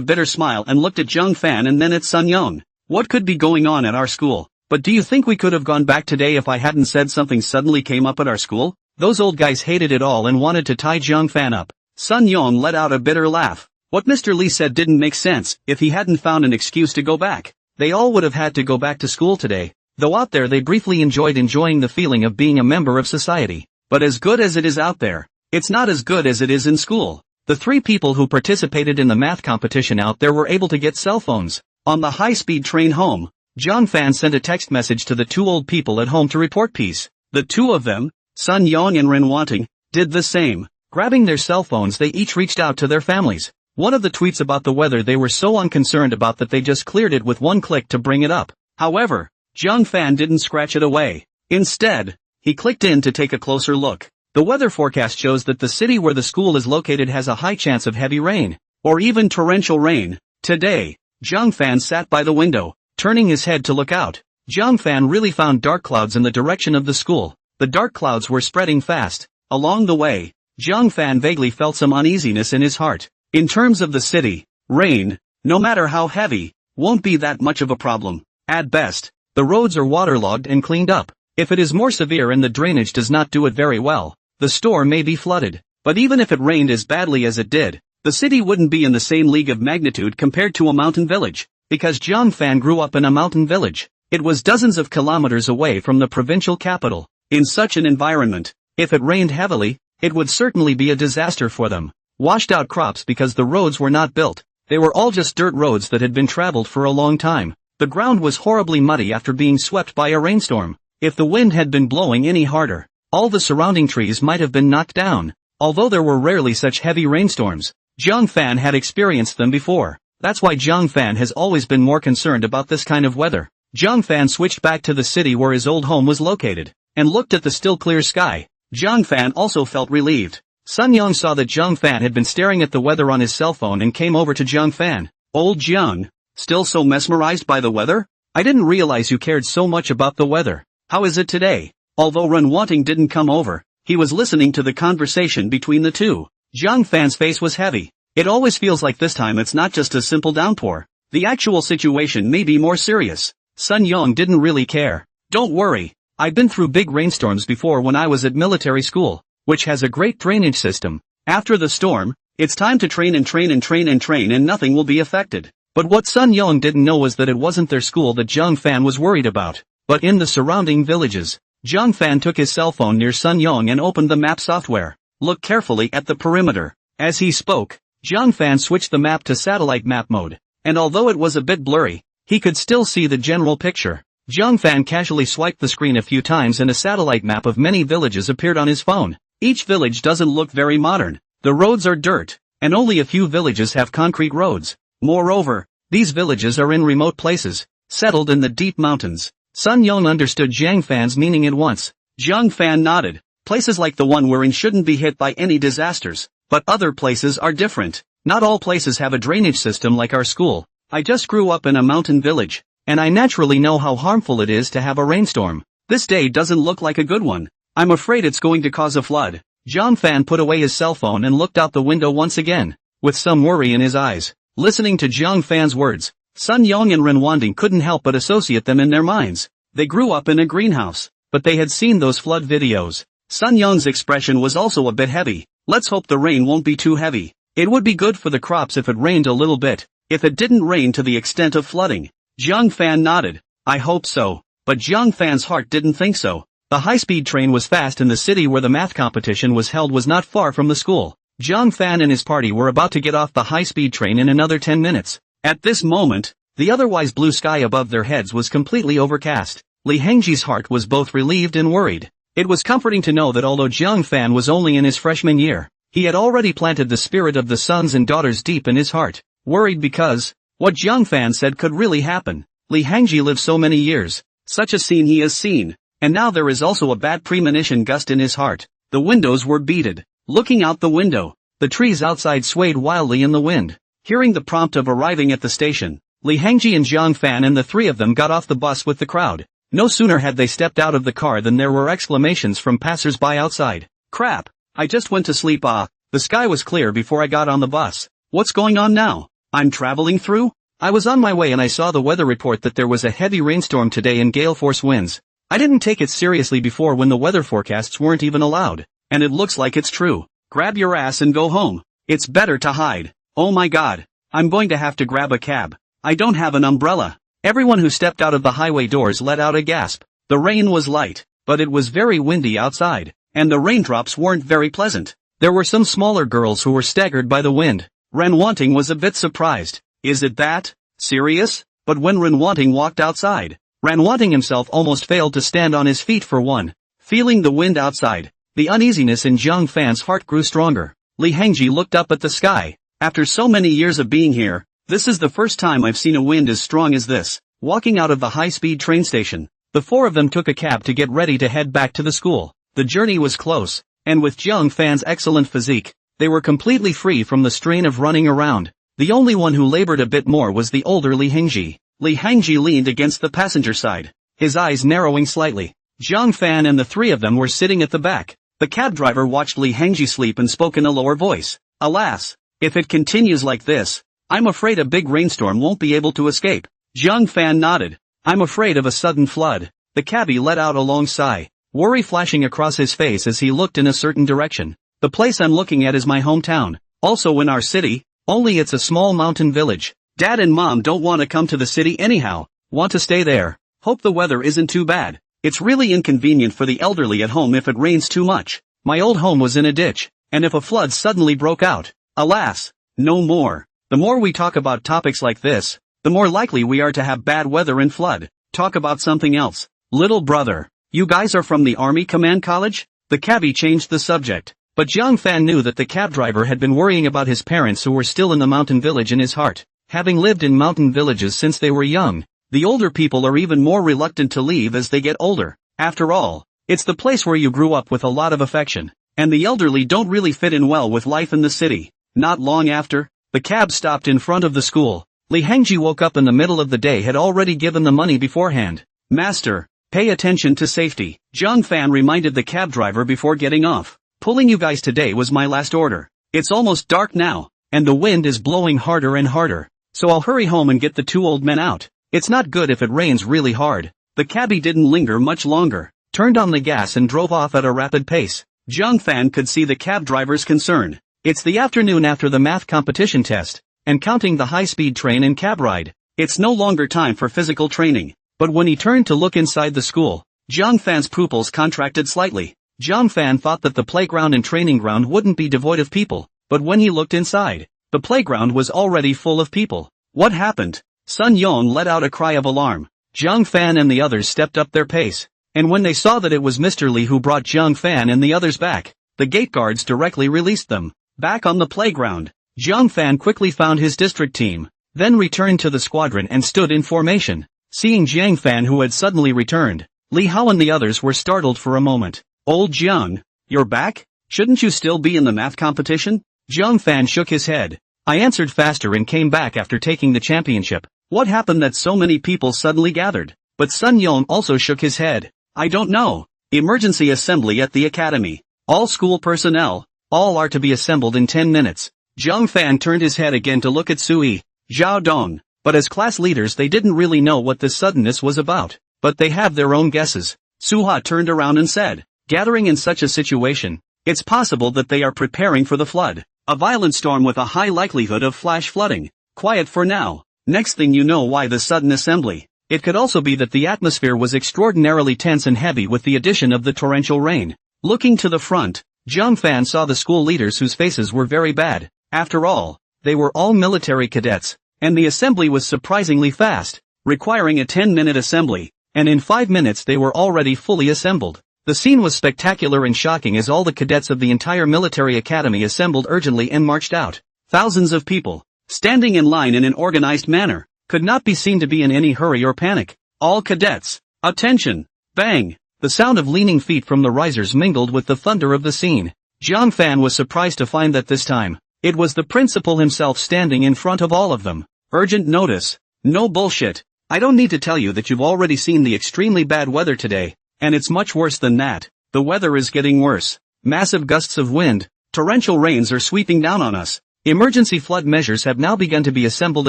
bitter smile and looked at Zhang Fan and then at Sun Yang. What could be going on at our school? But do you think we could have gone back today if I hadn't said something suddenly came up at our school? Those old guys hated it all and wanted to tie Zhang Fan up. Sun Yang let out a bitter laugh. What Mr. Li said didn't make sense. If he hadn't found an excuse to go back, they all would have had to go back to school today. Though out there they briefly enjoying the feeling of being a member of society. But as good as it is out there, it's not as good as it is in school. The three people who participated in the math competition out there were able to get cell phones. On the high-speed train home, Zhang Fan sent a text message to the two old people at home to report peace. The two of them, Sun Yang and Ren Wanting, did the same. Grabbing their cell phones they each reached out to their families. One of the tweets about the weather they were so unconcerned about that they just cleared it with one click to bring it up. However, Zhang Fan didn't scratch it away. Instead, he clicked in to take a closer look. The weather forecast shows that the city where the school is located has a high chance of heavy rain, or even torrential rain. Today, Zhang Fan sat by the window, turning his head to look out. Zhang Fan really found dark clouds in the direction of the school. The dark clouds were spreading fast. Along the way, Zhang Fan vaguely felt some uneasiness in his heart. In terms of the city, rain, no matter how heavy, won't be that much of a problem. At best, the roads are waterlogged and cleaned up. If it is more severe and the drainage does not do it very well, the store may be flooded. But even if it rained as badly as it did, the city wouldn't be in the same league of magnitude compared to a mountain village, because Zhang Fan grew up in a mountain village. It was dozens of kilometers away from the provincial capital. In such an environment, if it rained heavily, it would certainly be a disaster for them. Washed out crops because the roads were not built. They were all just dirt roads that had been traveled for a long time. The ground was horribly muddy after being swept by a rainstorm. If the wind had been blowing any harder, all the surrounding trees might have been knocked down. Although there were rarely such heavy rainstorms, Zhang Fan had experienced them before. That's why Zhang Fan has always been more concerned about this kind of weather. Zhang Fan switched back to the city where his old home was located, and looked at the still clear sky. Zhang Fan also felt relieved. Sun Yang saw that Zhang Fan had been staring at the weather on his cell phone and came over to Zhang Fan. Old Jiang, still so mesmerized by the weather? I didn't realize you cared so much about the weather. How is it today? Although Renwanting didn't come over, he was listening to the conversation between the two. Jiang Fan's face was heavy. It always feels like this time it's not just a simple downpour. The actual situation may be more serious. Sun Yong didn't really care. Don't worry. I've been through big rainstorms before when I was at military school, which has a great drainage system. After the storm, it's time to train and train and train and train and nothing will be affected. But what Sun Yong didn't know was that it wasn't their school that Jiang Fan was worried about, but in the surrounding villages. Jiang Fan took his cell phone near Sun Yong and opened the map software. Look carefully at the perimeter. As he spoke, Jiang Fan switched the map to satellite map mode, and although it was a bit blurry, he could still see the general picture. Jiang Fan casually swiped the screen a few times and a satellite map of many villages appeared on his phone. Each village doesn't look very modern. The roads are dirt, and only a few villages have concrete roads. Moreover, these villages are in remote places, settled in the deep mountains. Sun Yong understood Jiang Fan's meaning at once. Jiang Fan nodded. Places like the one we're in shouldn't be hit by any disasters, but other places are different. Not all places have a drainage system like our school. I just grew up in a mountain village, and I naturally know how harmful it is to have a rainstorm. This day doesn't look like a good one. I'm afraid it's going to cause a flood. Jiang Fan put away his cell phone and looked out the window once again, with some worry in his eyes. Listening to Jiang Fan's words, Sun Yong and Renwanting couldn't help but associate them in their minds. They grew up in a greenhouse, but they had seen those flood videos. Sun Yong's expression was also a bit heavy. Let's hope the rain won't be too heavy. It would be good for the crops if it rained a little bit. If it didn't rain to the extent of flooding. Jiang Fan nodded. I hope so. But Jiang Fan's heart didn't think so. The high-speed train was fast and the city where the math competition was held was not far from the school. Jiang Fan and his party were about to get off the high-speed train in another 10 minutes. At this moment, the otherwise blue sky above their heads was completely overcast. Li Hengji's heart was both relieved and worried. It was comforting to know that although Jiang Fan was only in his freshman year, he had already planted the spirit of the sons and daughters deep in his heart. Worried because what Jiang Fan said could really happen. Li Hengji lived so many years. Such a scene he has seen. And now there is also a bad premonition gust in his heart. The windows were beaded. Looking out the window, the trees outside swayed wildly in the wind. Hearing the prompt of arriving at the station, Li Hengji and Jiang Fan and the three of them got off the bus with the crowd. No sooner had they stepped out of the car than there were exclamations from passers-by outside. Crap! I just went to sleep. The sky was clear before I got on the bus. What's going on now? I'm traveling through? I was on my way and I saw the weather report that there was a heavy rainstorm today and gale force winds. I didn't take it seriously before when the weather forecasts weren't even allowed. And it looks like it's true. Grab your ass and go home. It's better to hide. Oh my god. I'm going to have to grab a cab. I don't have an umbrella. Everyone who stepped out of the highway doors let out a gasp. The rain was light, but it was very windy outside, and the raindrops weren't very pleasant. There were some smaller girls who were staggered by the wind. Renwanting was a bit surprised. Is it that serious? But when Renwanting walked outside, Renwanting himself almost failed to stand on his feet for one. Feeling the wind outside, the uneasiness in Jiang Fan's heart grew stronger. Li Hengji looked up at the sky. After so many years of being here, this is the first time I've seen a wind as strong as this. Walking out of the high-speed train station, the four of them took a cab to get ready to head back to the school. The journey was close, and with Jiang Fan's excellent physique, they were completely free from the strain of running around. The only one who labored a bit more was the older Li Hengji. Li Hengji leaned against the passenger side, his eyes narrowing slightly. Jiang Fan and the three of them were sitting at the back. The cab driver watched Li Hengji sleep and spoke in a lower voice. Alas, if it continues like this, I'm afraid a big rainstorm won't be able to escape. Jiang Fan nodded. I'm afraid of a sudden flood. The cabbie let out a long sigh, worry flashing across his face as he looked in a certain direction. The place I'm looking at is my hometown, also in our city, only it's a small mountain village. Dad and Mom don't want to come to the city anyhow, want to stay there. Hope the weather isn't too bad. It's really inconvenient for the elderly at home if it rains too much. My old home was in a ditch, and if a flood suddenly broke out, alas, no more. The more we talk about topics like this, the more likely we are to have bad weather and flood. Talk about something else. Little brother, you guys are from the Army Command College? The cabbie changed the subject, but Jiang Fan knew that the cab driver had been worrying about his parents who were still in the mountain village in his heart. Having lived in mountain villages since they were young, the older people are even more reluctant to leave as they get older. After all, it's the place where you grew up with a lot of affection, and the elderly don't really fit in well with life in the city. Not long after, the cab stopped in front of the school. Li Hengji woke up in the middle of the day had already given the money beforehand. Master, pay attention to safety, Zhang Fan reminded the cab driver before getting off. Pulling you guys today was my last order. It's almost dark now, and the wind is blowing harder and harder. So I'll hurry home and get the two old men out. It's not good if it rains really hard. The cabbie didn't linger much longer, turned on the gas and drove off at a rapid pace. Zhang Fan could see the cab driver's concern. It's the afternoon after the math competition test, and counting the high-speed train and cab ride. It's no longer time for physical training. But when he turned to look inside the school, Zhang Fan's pupils contracted slightly. Zhang Fan thought that the playground and training ground wouldn't be devoid of people, but when he looked inside, the playground was already full of people. What happened? Sun Yong let out a cry of alarm. Zhang Fan and the others stepped up their pace, and when they saw that it was Mr. Li who brought Zhang Fan and the others back, the gate guards directly released them. Back on the playground, Zhang Fan quickly found his district team, then returned to the squadron and stood in formation. Seeing Zhang Fan who had suddenly returned, Li Hao and the others were startled for a moment. Old Jiang, you're back? Shouldn't you still be in the math competition? Zhang Fan shook his head. I answered faster and came back after taking the championship. What happened that so many people suddenly gathered? But Sun Yong also shook his head. I don't know. Emergency assembly at the academy. All school personnel, all are to be assembled in 10 minutes. Zhang Fan turned his head again to look at Sui, Zhao Dong, but as class leaders they didn't really know what this suddenness was about, but they have their own guesses. Suha turned around and said, gathering in such a situation, it's possible that they are preparing for the flood. A violent storm with a high likelihood of flash flooding. Quiet for now. Next thing you know why the sudden assembly. It could also be that the atmosphere was extraordinarily tense and heavy with the addition of the torrential rain. Looking to the front, Zhang Fan saw the school leaders whose faces were very bad. After all, they were all military cadets, and the assembly was surprisingly fast, requiring a 10-minute assembly, and in 5 minutes they were already fully assembled. The scene was spectacular and shocking as all the cadets of the entire military academy assembled urgently and marched out. Thousands of people, standing in line in an organized manner, could not be seen to be in any hurry or panic. All cadets, attention! Bang! The sound of leaning feet from the risers mingled with the thunder of the scene. Zhang Fan was surprised to find that this time, it was the principal himself standing in front of all of them. Urgent notice. No bullshit. I don't need to tell you that you've already seen the extremely bad weather today. And it's much worse than that. The weather is getting worse. Massive gusts of wind, torrential rains are sweeping down on us. Emergency flood measures have now begun to be assembled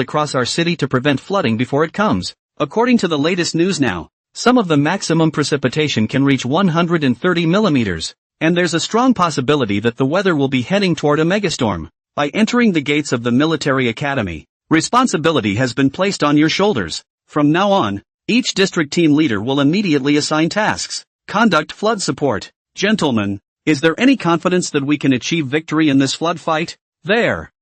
across our city to prevent flooding before it comes. According to the latest news now, some of the maximum precipitation can reach 130 millimeters. And there's a strong possibility that the weather will be heading toward a megastorm. By entering the gates of the military academy, responsibility has been placed on your shoulders. From now on, each district team leader will immediately assign tasks. Conduct flood support. Gentlemen, is there any confidence that we can achieve victory in this flood fight? There.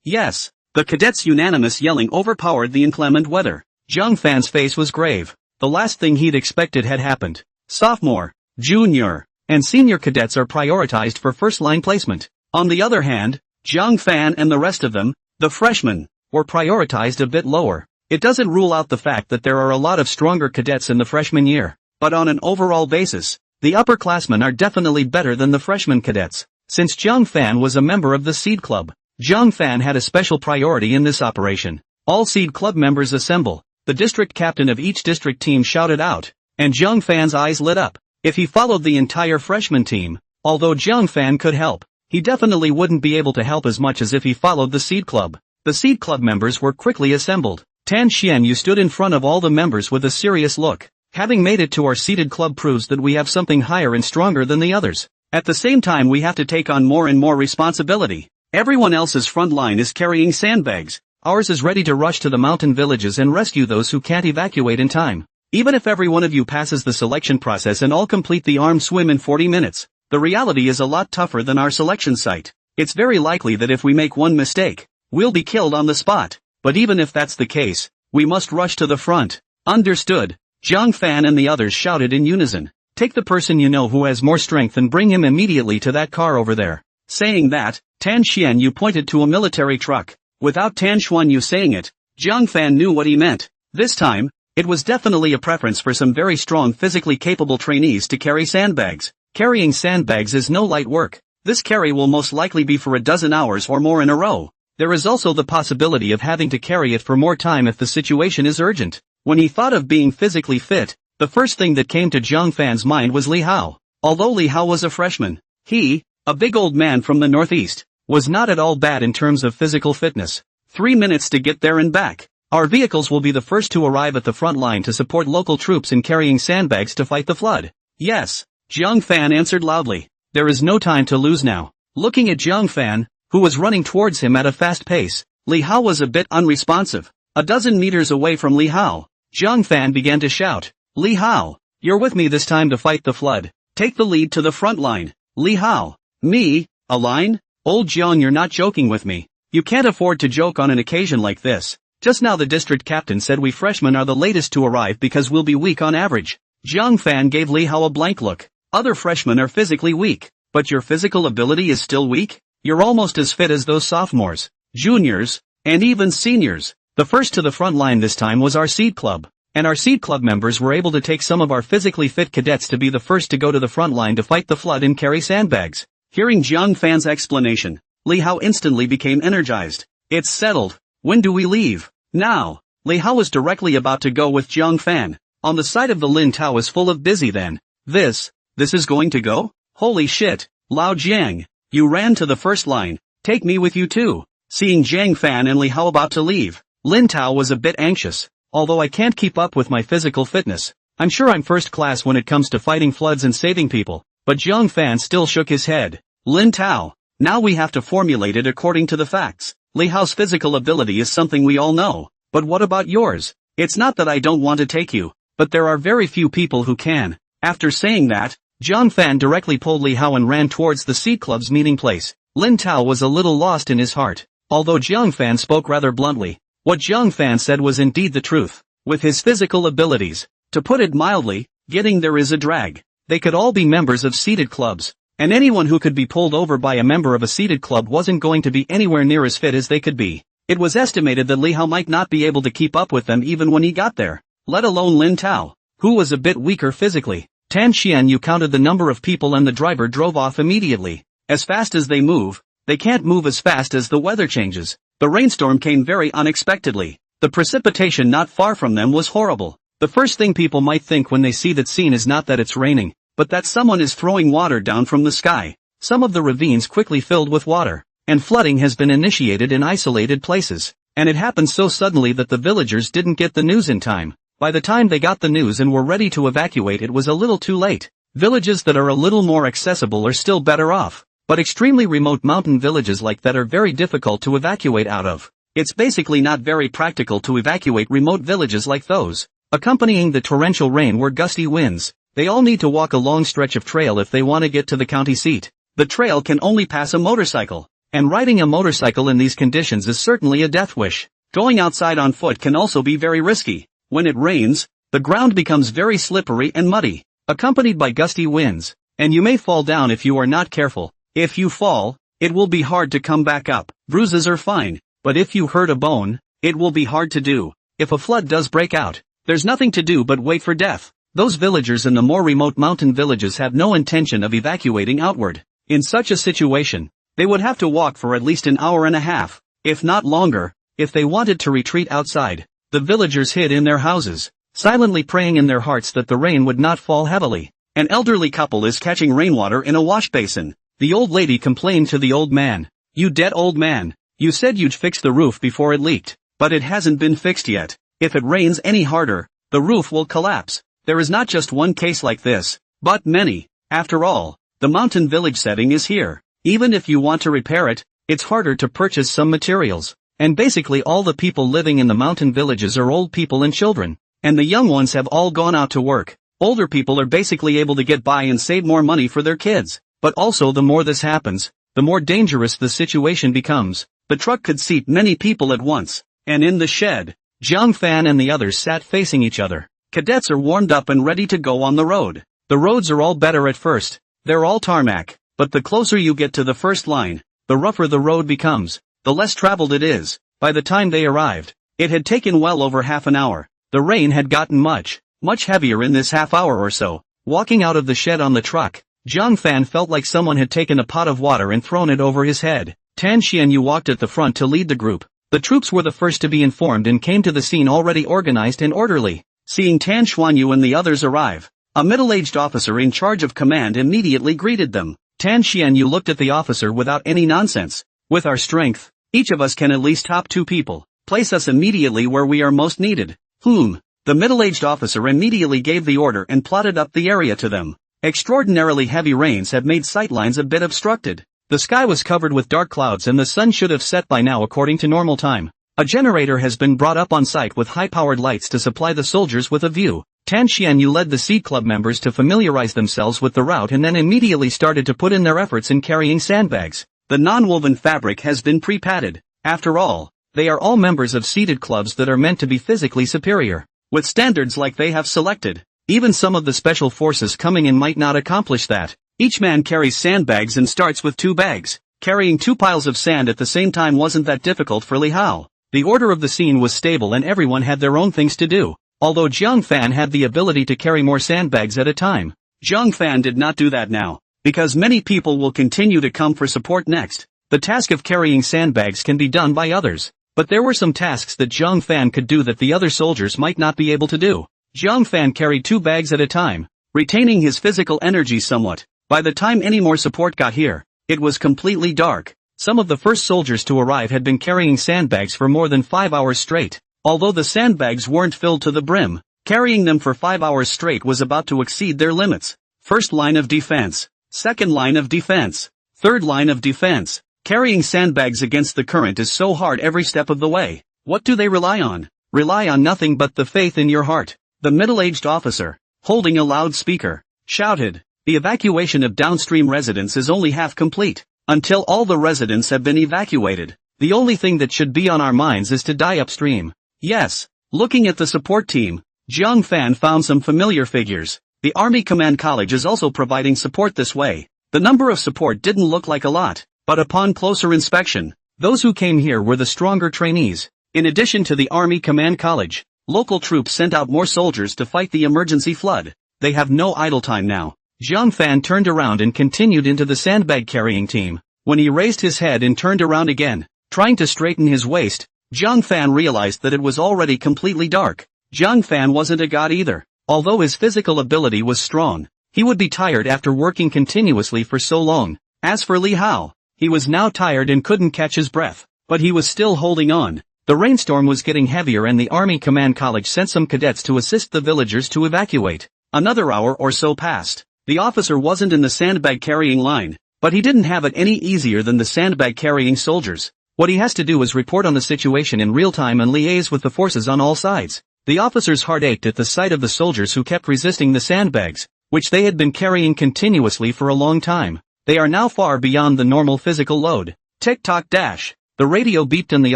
Yes. The cadets' unanimous yelling overpowered the inclement weather. Zhang Fan's face was grave. The last thing he'd expected had happened. Sophomore, junior, and senior cadets are prioritized for first-line placement. On the other hand, Zhang Fan and the rest of them, the freshmen, were prioritized a bit lower. It doesn't rule out the fact that there are a lot of stronger cadets in the freshman year, but on an overall basis, the upperclassmen are definitely better than the freshman cadets. Since Zhang Fan was a member of the Seed Club, Zhang Fan had a special priority in this operation. All Seed Club members assemble. The district captain of each district team shouted out, and Zhang Fan's eyes lit up. If he followed the entire freshman team, although Zhang Fan could help, he definitely wouldn't be able to help as much as if he followed the Seed Club. The Seed Club members were quickly assembled. Tan Xian stood in front of all the members with a serious look. Having made it to our seeded club proves that we have something higher and stronger than the others. At the same time we have to take on more and more responsibility. Everyone else's front line is carrying sandbags. Ours is ready to rush to the mountain villages and rescue those who can't evacuate in time. Even if every one of you passes the selection process and all complete the armed swim in 40 minutes, the reality is a lot tougher than our selection site. It's very likely that if we make one mistake, we'll be killed on the spot. But even if that's the case, we must rush to the front. Understood. Zhang Fan and the others shouted in unison. Take the person you know who has more strength and bring him immediately to that car over there. Saying that, Tan Xian pointed to a military truck. Without Tan Xuan saying it, Zhang Fan knew what he meant. This time, it was definitely a preference for some very strong physically capable trainees to carry sandbags. Carrying sandbags is no light work. This carry will most likely be for a dozen hours or more in a row. There is also the possibility of having to carry it for more time if the situation is urgent. When he thought of being physically fit, the first thing that came to Zhang Fan's mind was Li Hao. Although Li Hao was a freshman, he, a big old man from the northeast, was not at all bad in terms of physical fitness. 3 minutes to get there and back. Our vehicles will be the first to arrive at the front line to support local troops in carrying sandbags to fight the flood. Yes, Zhang Fan answered loudly. There is no time to lose now. Looking at Zhang Fan, who was running towards him at a fast pace, Li Hao was a bit unresponsive. A dozen meters away from Li Hao, Zhang Fan began to shout, Li Hao, you're with me this time to fight the flood. Take the lead to the front line. Li Hao, me, a line? Old Zhang, you're not joking with me. You can't afford to joke on an occasion like this. Just now the district captain said we freshmen are the latest to arrive because we'll be weak on average. Zhang Fan gave Li Hao a blank look. Other freshmen are physically weak, but your physical ability is still weak? You're almost as fit as those sophomores, juniors, and even seniors. The first to the front line this time was our Seed Club, and our Seed Club members were able to take some of our physically fit cadets to be the first to go to the front line to fight the flood and carry sandbags. Hearing Zhang Fan's explanation, Li Hao instantly became energized. It's settled. When do we leave? Now. Li Hao was directly about to go with Zhang Fan. On the side of the Lin Tao is full of busy then. This is going to go? Holy shit. Lao Jiang, you ran to the first line. Take me with you too. Seeing Zhang Fan and Li Hao about to leave, Lin Tao was a bit anxious. Although I can't keep up with my physical fitness, I'm sure I'm first class when it comes to fighting floods and saving people. But Zhang Fan still shook his head. Lin Tao, now we have to formulate it according to the facts. Li Hao's physical ability is something we all know, but what about yours? It's not that I don't want to take you, but there are very few people who can. After saying that, Zhang Fan directly pulled Li Hao and ran towards the Seed Club's meeting place. Lin Tao was a little lost in his heart. Although Zhang Fan spoke rather bluntly, what Zhang Fan said was indeed the truth. With his physical abilities, to put it mildly, getting there is a drag. They could all be members of seated clubs, and anyone who could be pulled over by a member of a seated club wasn't going to be anywhere near as fit as they could be. It was estimated that Li Hao might not be able to keep up with them even when he got there, let alone Lin Tao, who was a bit weaker physically. Tan Xian, you counted the number of people and the driver drove off immediately. As fast as they move, they can't move as fast as the weather changes. The rainstorm came very unexpectedly. The precipitation not far from them was horrible. The first thing people might think when they see that scene is not that it's raining, but that someone is throwing water down from the sky. Some of the ravines quickly filled with water, and flooding has been initiated in isolated places. And it happened so suddenly that the villagers didn't get the news in time. By the time they got the news and were ready to evacuate, it was a little too late. Villages that are a little more accessible are still better off, but extremely remote mountain villages like that are very difficult to evacuate out of. It's basically not very practical to evacuate remote villages like those. Accompanying the torrential rain were gusty winds. They all need to walk a long stretch of trail if they want to get to the county seat. The trail can only pass a motorcycle, and riding a motorcycle in these conditions is certainly a death wish. Going outside on foot can also be very risky. When it rains, the ground becomes very slippery and muddy, accompanied by gusty winds, and you may fall down if you are not careful. If you fall, it will be hard to come back up. Bruises are fine, but if you hurt a bone, it will be hard to do. If a flood does break out, there's nothing to do but wait for death. Those villagers in the more remote mountain villages have no intention of evacuating outward. In such a situation, they would have to walk for at least an hour and a half, if not longer, if they wanted to retreat outside. The villagers hid in their houses, silently praying in their hearts that the rain would not fall heavily. An elderly couple is catching rainwater in a wash basin. The old lady complained to the old man. You dead old man, you said you'd fix the roof before it leaked, but it hasn't been fixed yet. If it rains any harder, the roof will collapse. There is not just one case like this, but many. After all, the mountain village setting is here. Even if you want to repair it, it's harder to purchase some materials. And basically all the people living in the mountain villages are old people and children. And the young ones have all gone out to work. Older people are basically able to get by and save more money for their kids. But also the more this happens, the more dangerous the situation becomes. The truck could seat many people at once. And in the shed, Zhang Fan and the others sat facing each other. Cadets are warmed up and ready to go on the road. The roads are all better at first. They're all tarmac. But the closer you get to the first line, the rougher the road becomes, the less traveled it is. By the time they arrived, it had taken well over half an hour. The rain had gotten much heavier in this half hour or so. Walking out of the shed on the truck, Zhang Fan felt like someone had taken a pot of water and thrown it over his head. Tan Xianyu walked at the front to lead the group. The troops were the first to be informed and came to the scene already organized and orderly. Seeing Tan Xianyu and the others arrive, a middle-aged officer in charge of command immediately greeted them. Tan Xianyu looked at the officer without any nonsense. With our strength, each of us can at least top 2 people. Place us immediately where we are most needed. The middle-aged officer immediately gave the order and plotted up the area to them. Extraordinarily heavy rains had made sightlines a bit obstructed. The sky was covered with dark clouds and the sun should have set by now according to normal time. A generator has been brought up on site with high-powered lights to supply the soldiers with a view. Tan Xianyu led the Seed Club members to familiarize themselves with the route and then immediately started to put in their efforts in carrying sandbags. The non-woven fabric has been pre-padded. After all, they are all members of seeded clubs that are meant to be physically superior, with standards like they have selected. Even some of the special forces coming in might not accomplish that. Each man carries sandbags and starts with 2 bags. Carrying 2 piles of sand at the same time wasn't that difficult for Li Hao. The order of the scene was stable and everyone had their own things to do. Although Zhang Fan had the ability to carry more sandbags at a time, Zhang Fan did not do that now, because many people will continue to come for support next. The task of carrying sandbags can be done by others, but there were some tasks that Zhang Fan could do that the other soldiers might not be able to do. Zhang Fan carried 2 bags at a time, retaining his physical energy somewhat. By the time any more support got here, it was completely dark. Some of the first soldiers to arrive had been carrying sandbags for more than 5 hours straight. Although the sandbags weren't filled to the brim, carrying them for 5 hours straight was about to exceed their limits. First line of defense, second line of defense, third line of defense. Carrying sandbags against the current is so hard every step of the way. What do they rely on? Rely on nothing but the faith in your heart. The middle-aged officer, holding a loudspeaker, shouted, "The evacuation of downstream residents is only half complete. Until all the residents have been evacuated, the only thing that should be on our minds is to die upstream." Yes. Looking at the support team, Zhang Fan found some familiar figures. The Army Command College is also providing support this way. The number of support didn't look like a lot, but upon closer inspection, those who came here were the stronger trainees. In addition to the Army Command College, local troops sent out more soldiers to fight the emergency flood. They have no idle time now. Zhang Fan turned around and continued into the sandbag carrying team. When he raised his head and turned around again, trying to straighten his waist, Zhang Fan realized that it was already completely dark. Zhang Fan wasn't a god either. Although his physical ability was strong, he would be tired after working continuously for so long. As for Li Hao, he was now tired and couldn't catch his breath, but he was still holding on. The rainstorm was getting heavier and the Army Command College sent some cadets to assist the villagers to evacuate. Another hour or so passed. The officer wasn't in the sandbag carrying line, but he didn't have it any easier than the sandbag carrying soldiers. What he has to do is report on the situation in real time and liaise with the forces on all sides. The officer's heart ached at the sight of the soldiers who kept resisting the sandbags, which they had been carrying continuously for a long time. They are now far beyond the normal physical load. Tick-tock dash. The radio beeped and the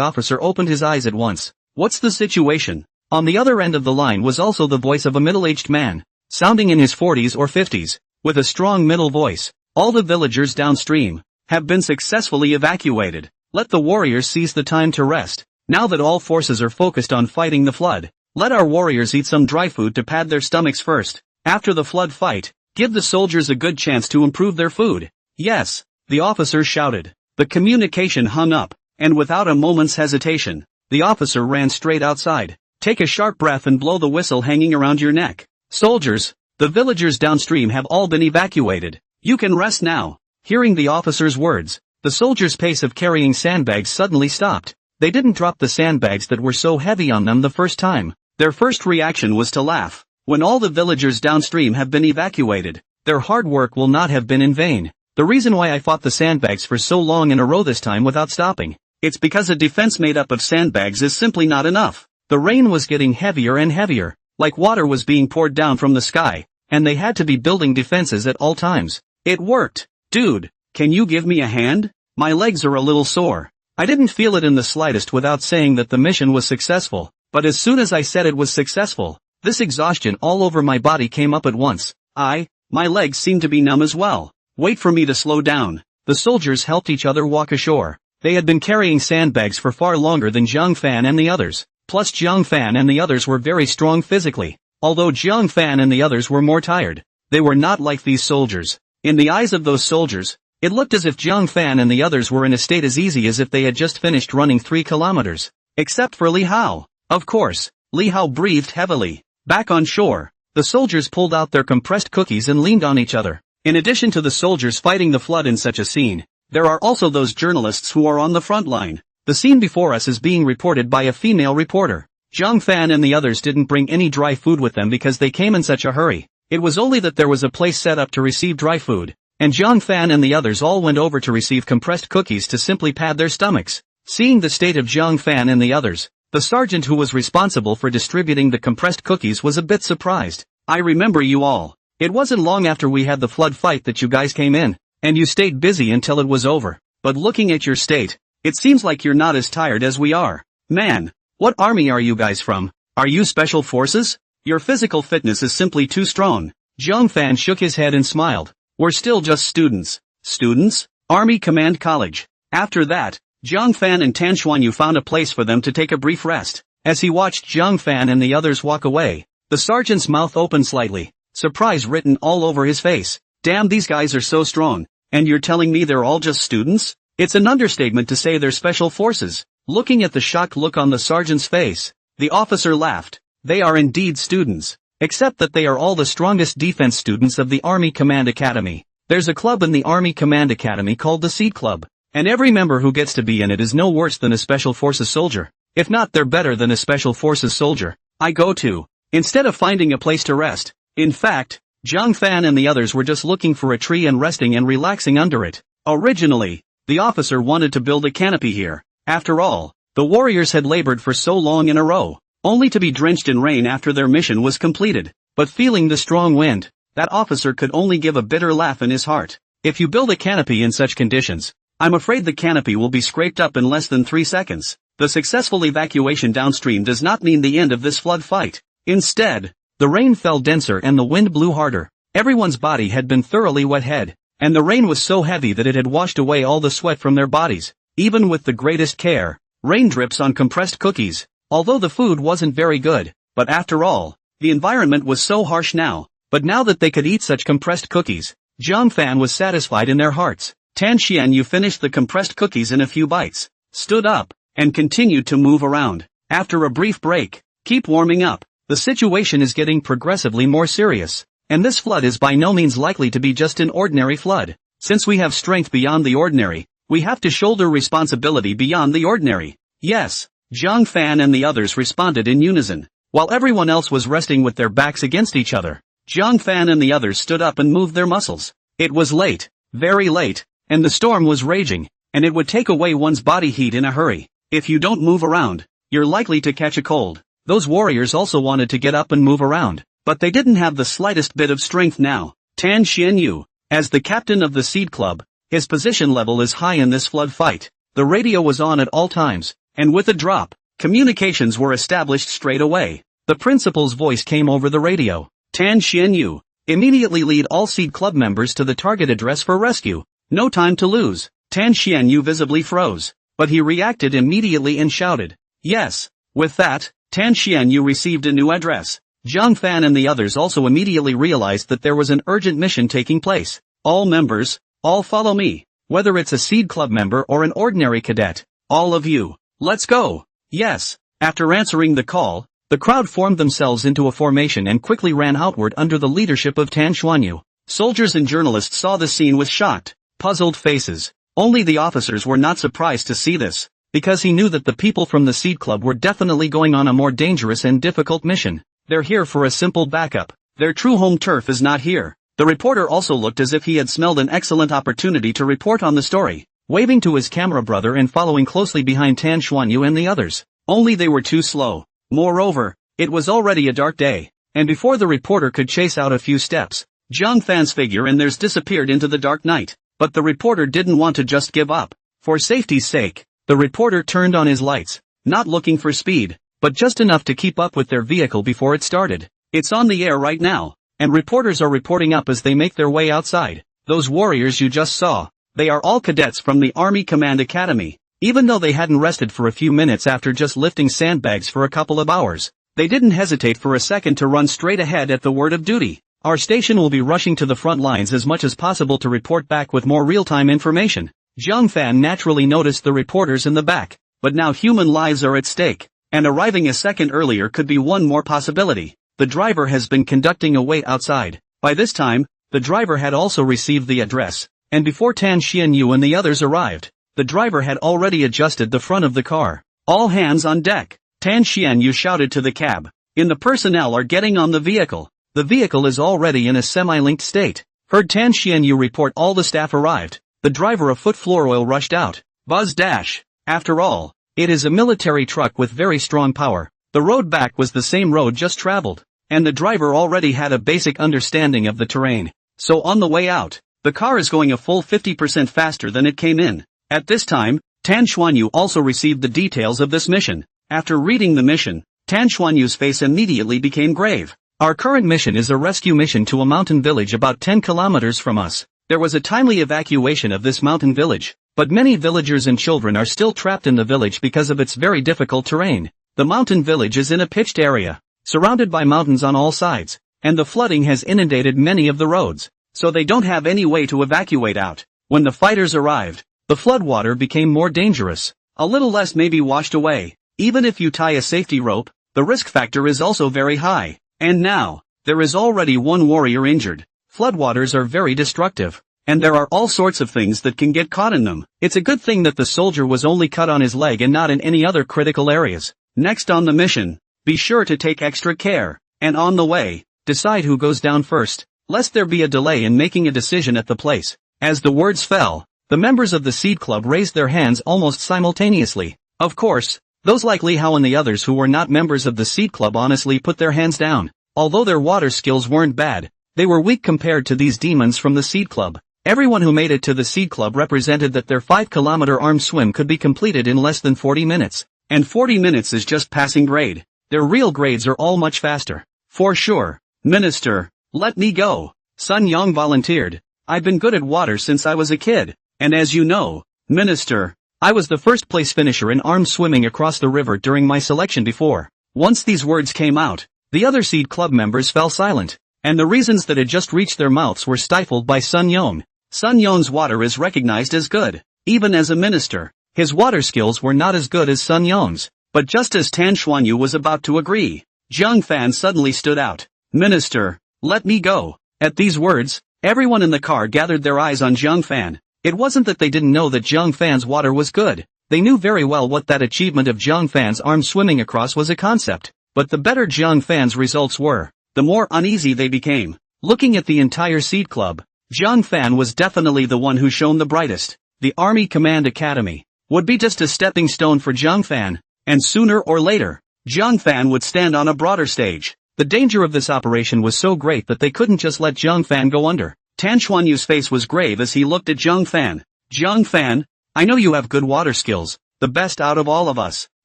officer opened his eyes at once. What's the situation? On the other end of the line was also the voice of a middle-aged man, sounding in his 40s or 50s, with a strong middle voice. All the villagers downstream have been successfully evacuated. Let the warriors seize the time to rest. Now that all forces are focused on fighting the flood, let our warriors eat some dry food to pad their stomachs first. After the flood fight, give the soldiers a good chance to improve their food. Yes, the officer shouted. The communication hung up, and without a moment's hesitation, the officer ran straight outside. Take a sharp breath and blow the whistle hanging around your neck. Soldiers, the villagers downstream have all been evacuated. You can rest now. Hearing the officer's words, the soldiers' pace of carrying sandbags suddenly stopped. They didn't drop the sandbags that were so heavy on them the first time. Their first reaction was to laugh. When all the villagers downstream have been evacuated, their hard work will not have been in vain. The reason why I fought the sandbags for so long in a row this time without stopping, it's because a defense made up of sandbags is simply not enough. The rain was getting heavier and heavier, like water was being poured down from the sky, and they had to be building defenses at all times. It worked. Dude, can you give me a hand? My legs are a little sore. I didn't feel it in the slightest without saying that the mission was successful, but as soon as I said it was successful, this exhaustion all over my body came up at once. My legs seemed to be numb as well. Wait for me to slow down. The soldiers helped each other walk ashore. They had been carrying sandbags for far longer than Zhang Fan and the others. Plus Zhang Fan and the others were very strong physically. Although Zhang Fan and the others were more tired, they were not like these soldiers. In the eyes of those soldiers, It looked as if Jiang Fan and the others were in a state as easy as if they had just finished running 3 kilometers. Except for Li Hao. Of course, Li Hao breathed heavily. Back on shore, the soldiers pulled out their compressed cookies and leaned on each other. In addition to the soldiers fighting the flood in such a scene, there are also those journalists who are on the front line. The scene before us is being reported by a female reporter. Jiang Fan and the others didn't bring any dry food with them because they came in such a hurry. It was only that there was a place set up to receive dry food, and Jiang Fan and the others all went over to receive compressed cookies to simply pad their stomachs. Seeing the state of Jiang Fan and the others, the sergeant who was responsible for distributing the compressed cookies was a bit surprised. I remember you all. It wasn't long after we had the flood fight that you guys came in, and you stayed busy until it was over. But looking at your state, it seems like you're not as tired as we are. Man, what army are you guys from? Are you special forces? Your physical fitness is simply too strong. Jiang Fan shook his head and smiled. We're still just students. Students? Army Command College. After that, Jiang Fan and Tan Xuanyu found a place for them to take a brief rest. As he watched Jiang Fan and the others walk away, the sergeant's mouth opened slightly, surprise written all over his face. Damn, these guys are so strong. And you're telling me they're all just students? It's an understatement to say they're special forces. Looking at the shocked look on the sergeant's face, the officer laughed. They are indeed students. Except that they are all the strongest defense students of the Army Command Academy. There's a club in the Army Command Academy called the Seed Club. And every member who gets to be in it is no worse than a Special Forces soldier. If not, they're better than a Special Forces soldier. I go to, instead of finding a place to rest. In fact, Jiang Fan and the others were just looking for a tree and resting and relaxing under it. Originally, the officer wanted to build a canopy here. After all, the warriors had labored for so long in a row, only to be drenched in rain after their mission was completed. But feeling the strong wind, that officer could only give a bitter laugh in his heart. If you build a canopy in such conditions, I'm afraid the canopy will be scraped up in less than 3 seconds. The successful evacuation downstream does not mean the end of this flood fight. Instead, the rain fell denser and the wind blew harder. Everyone's body had been thoroughly wet, and the rain was so heavy that it had washed away all the sweat from their bodies. Even with the greatest care, rain drips on compressed cookies. Although the food wasn't very good, but after all, the environment was so harsh now. But now that they could eat such compressed cookies, Jiang Fan was satisfied in their hearts. Tan Xuanyu finished the compressed cookies in a few bites, stood up, and continued to move around. After a brief break, keep warming up. The situation is getting progressively more serious, and this flood is by no means likely to be just an ordinary flood. Since we have strength beyond the ordinary, we have to shoulder responsibility beyond the ordinary. Yes, Jiang Fan and the others responded in unison. While everyone else was resting with their backs against each other, Jiang Fan and the others stood up and moved their muscles. It was late, very late, and the storm was raging, and it would take away one's body heat in a hurry. If you don't move around, you're likely to catch a cold. Those warriors also wanted to get up and move around, but they didn't have the slightest bit of strength now. Tan Xuanyu, as the captain of the Seed Club, his position level is high in this flood fight. The radio was on at all times, and with a drop, communications were established straight away. The principal's voice came over the radio. Tan Xuanyu, immediately lead all Seed Club members to the target address for rescue. No time to lose. Tan Xuanyu visibly froze, but he reacted immediately and shouted, yes. With that, Tan Xuanyu received a new address. Jiang Fan and the others also immediately realized that there was an urgent mission taking place. All members, all follow me. Whether it's a Seed Club member or an ordinary cadet, all of you, let's go. Yes. After answering the call, the crowd formed themselves into a formation and quickly ran outward under the leadership of Tan Xuanyu. Soldiers and journalists saw the scene with shocked, puzzled faces. Only the officers were not surprised to see this, because he knew that the people from the Seed Club were definitely going on a more dangerous and difficult mission. They're here for a simple backup. Their true home turf is not here. The reporter also looked as if he had smelled an excellent opportunity to report on the story, waving to his camera brother and following closely behind Tan Xuanyu and the others. Only they were too slow. Moreover, it was already a dark day, and before the reporter could chase out a few steps, Jiang Fan's figure and theirs disappeared into the dark night. But the reporter didn't want to just give up. For safety's sake, the reporter turned on his lights, not looking for speed, but just enough to keep up with their vehicle before it started. It's on the air right now, and reporters are reporting up as they make their way outside. Those warriors you just saw, they are all cadets from the Army Command Academy. Even though they hadn't rested for a few minutes after just lifting sandbags for a couple of hours, they didn't hesitate for a second to run straight ahead at the word of duty. Our station will be rushing to the front lines as much as possible to report back with more real-time information. Zhang Fan naturally noticed the reporters in the back, but now human lives are at stake, and arriving a second earlier could be one more possibility. The driver has been conducting a wait outside. By this time, the driver had also received the address, and before Tan Xianyu and the others arrived, the driver had already adjusted the front of the car. All hands on deck, Tan Xianyu shouted to the cab. The personnel are getting on the vehicle. The vehicle is already in a semi-linked state. Heard Tan Xianyu report all the staff arrived. The driver of foot floor oil rushed out. Buzz dash. After all, it is a military truck with very strong power. The road back was the same road just traveled, and the driver already had a basic understanding of the terrain. So on the way out, the car is going a full 50% faster than it came in. At this time, Tan Xuanyu also received the details of this mission. After reading the mission, Tan Xuanyu's face immediately became grave. Our current mission is a rescue mission to a mountain village about 10 kilometers from us. There was a timely evacuation of this mountain village, but many villagers and children are still trapped in the village because of its very difficult terrain. The mountain village is in a pitched area, surrounded by mountains on all sides, and the flooding has inundated many of the roads, so they don't have any way to evacuate out. When the fighters arrived, the floodwater became more dangerous. A little less may be washed away. Even if you tie a safety rope, the risk factor is also very high. And now, there is already one warrior injured. Floodwaters are very destructive, and there are all sorts of things that can get caught in them. It's a good thing that the soldier was only cut on his leg and not in any other critical areas. Next on the mission, be sure to take extra care, and on the way, decide who goes down first, lest there be a delay in making a decision at the place. As the words fell, the members of the Seed Club raised their hands almost simultaneously. Of course, those like Li Hao and the others who were not members of the Seed Club honestly put their hands down. Although their water skills weren't bad, they were weak compared to these demons from the Seed Club. Everyone who made it to the Seed Club represented that their 5-kilometer armed swim could be completed in less than 40 minutes. And 40 minutes is just passing grade. Their real grades are all much faster. For sure. Minister, let me go. Sun Yang volunteered. I've been good at water since I was a kid. And as you know, Minister, I was the first place finisher in armed swimming across the river during my selection before. Once these words came out, the other Seed Club members fell silent, and the reasons that had just reached their mouths were stifled by Sun Yong. Sun Yong's water is recognized as good. Even as a minister, his water skills were not as good as Sun Yong's. But just as Tan Xuanyu was about to agree, Zhang Fan suddenly stood out. Minister, let me go. At these words, everyone in the car gathered their eyes on Zhang Fan. It wasn't that they didn't know that Zhang Fan's water was good. They knew very well what that achievement of Zhang Fan's arm swimming across was a concept. But the better Zhang Fan's results were, the more uneasy they became. Looking at the entire Seed Club, Zhang Fan was definitely the one who shone the brightest. The Army Command Academy would be just a stepping stone for Zhang Fan, and sooner or later, Zhang Fan would stand on a broader stage. The danger of this operation was so great that they couldn't just let Zhang Fan go under. Tan Xuanyu's face was grave as he looked at Zhang Fan. Zhang Fan, I know you have good water skills, the best out of all of us,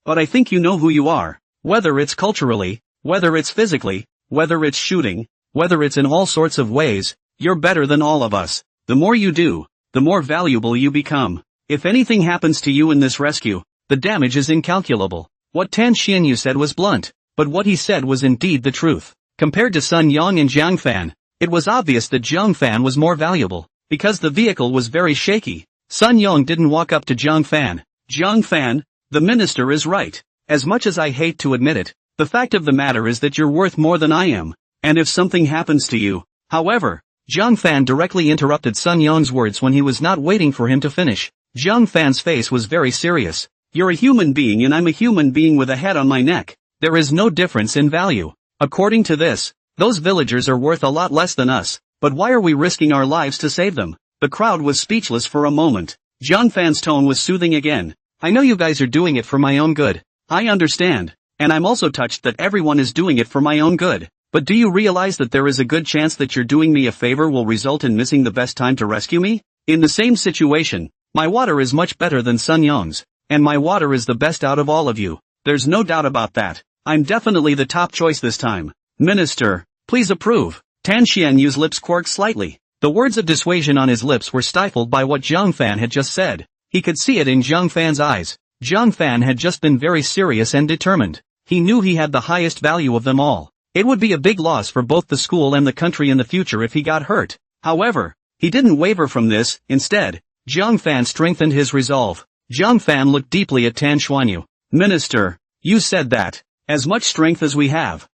but I think you know who you are. Whether it's culturally, whether it's physically, whether it's shooting, whether it's in all sorts of ways, you're better than all of us. The more you do, the more valuable you become. If anything happens to you in this rescue, the damage is incalculable. What Tan Xianyu said was blunt, but what he said was indeed the truth. Compared to Sun Yang and Zhang Fan, it was obvious that Zhang Fan was more valuable, because the vehicle was very shaky. Sun Yang didn't walk up to Zhang Fan. Zhang Fan, the minister is right. As much as I hate to admit it, the fact of the matter is that you're worth more than I am. And if something happens to you, however, Zhang Fan directly interrupted Sun Yang's words when he was not waiting for him to finish. Zhang Fan's face was very serious. You're a human being and I'm a human being with a head on my neck. There is no difference in value. According to this, those villagers are worth a lot less than us, but why are we risking our lives to save them? The crowd was speechless for a moment. Zhang Fan's tone was soothing again. I know you guys are doing it for my own good. I understand, and I'm also touched that everyone is doing it for my own good. But do you realize that there is a good chance that you're doing me a favor will result in missing the best time to rescue me? In the same situation, my water is much better than Sun Yang's, and my water is the best out of all of you. There's no doubt about that. I'm definitely the top choice this time. Minister, please approve. Tan Xianyu's lips quirked slightly. The words of dissuasion on his lips were stifled by what Zhang Fan had just said. He could see it in Zhang Fan's eyes. Zhang Fan had just been very serious and determined. He knew he had the highest value of them all. It would be a big loss for both the school and the country in the future if he got hurt. However, he didn't waver from this. Instead, Jiang Fan strengthened his resolve. Jiang Fan looked deeply at Tan Xuanyu. Minister, you said that, as much strength as we have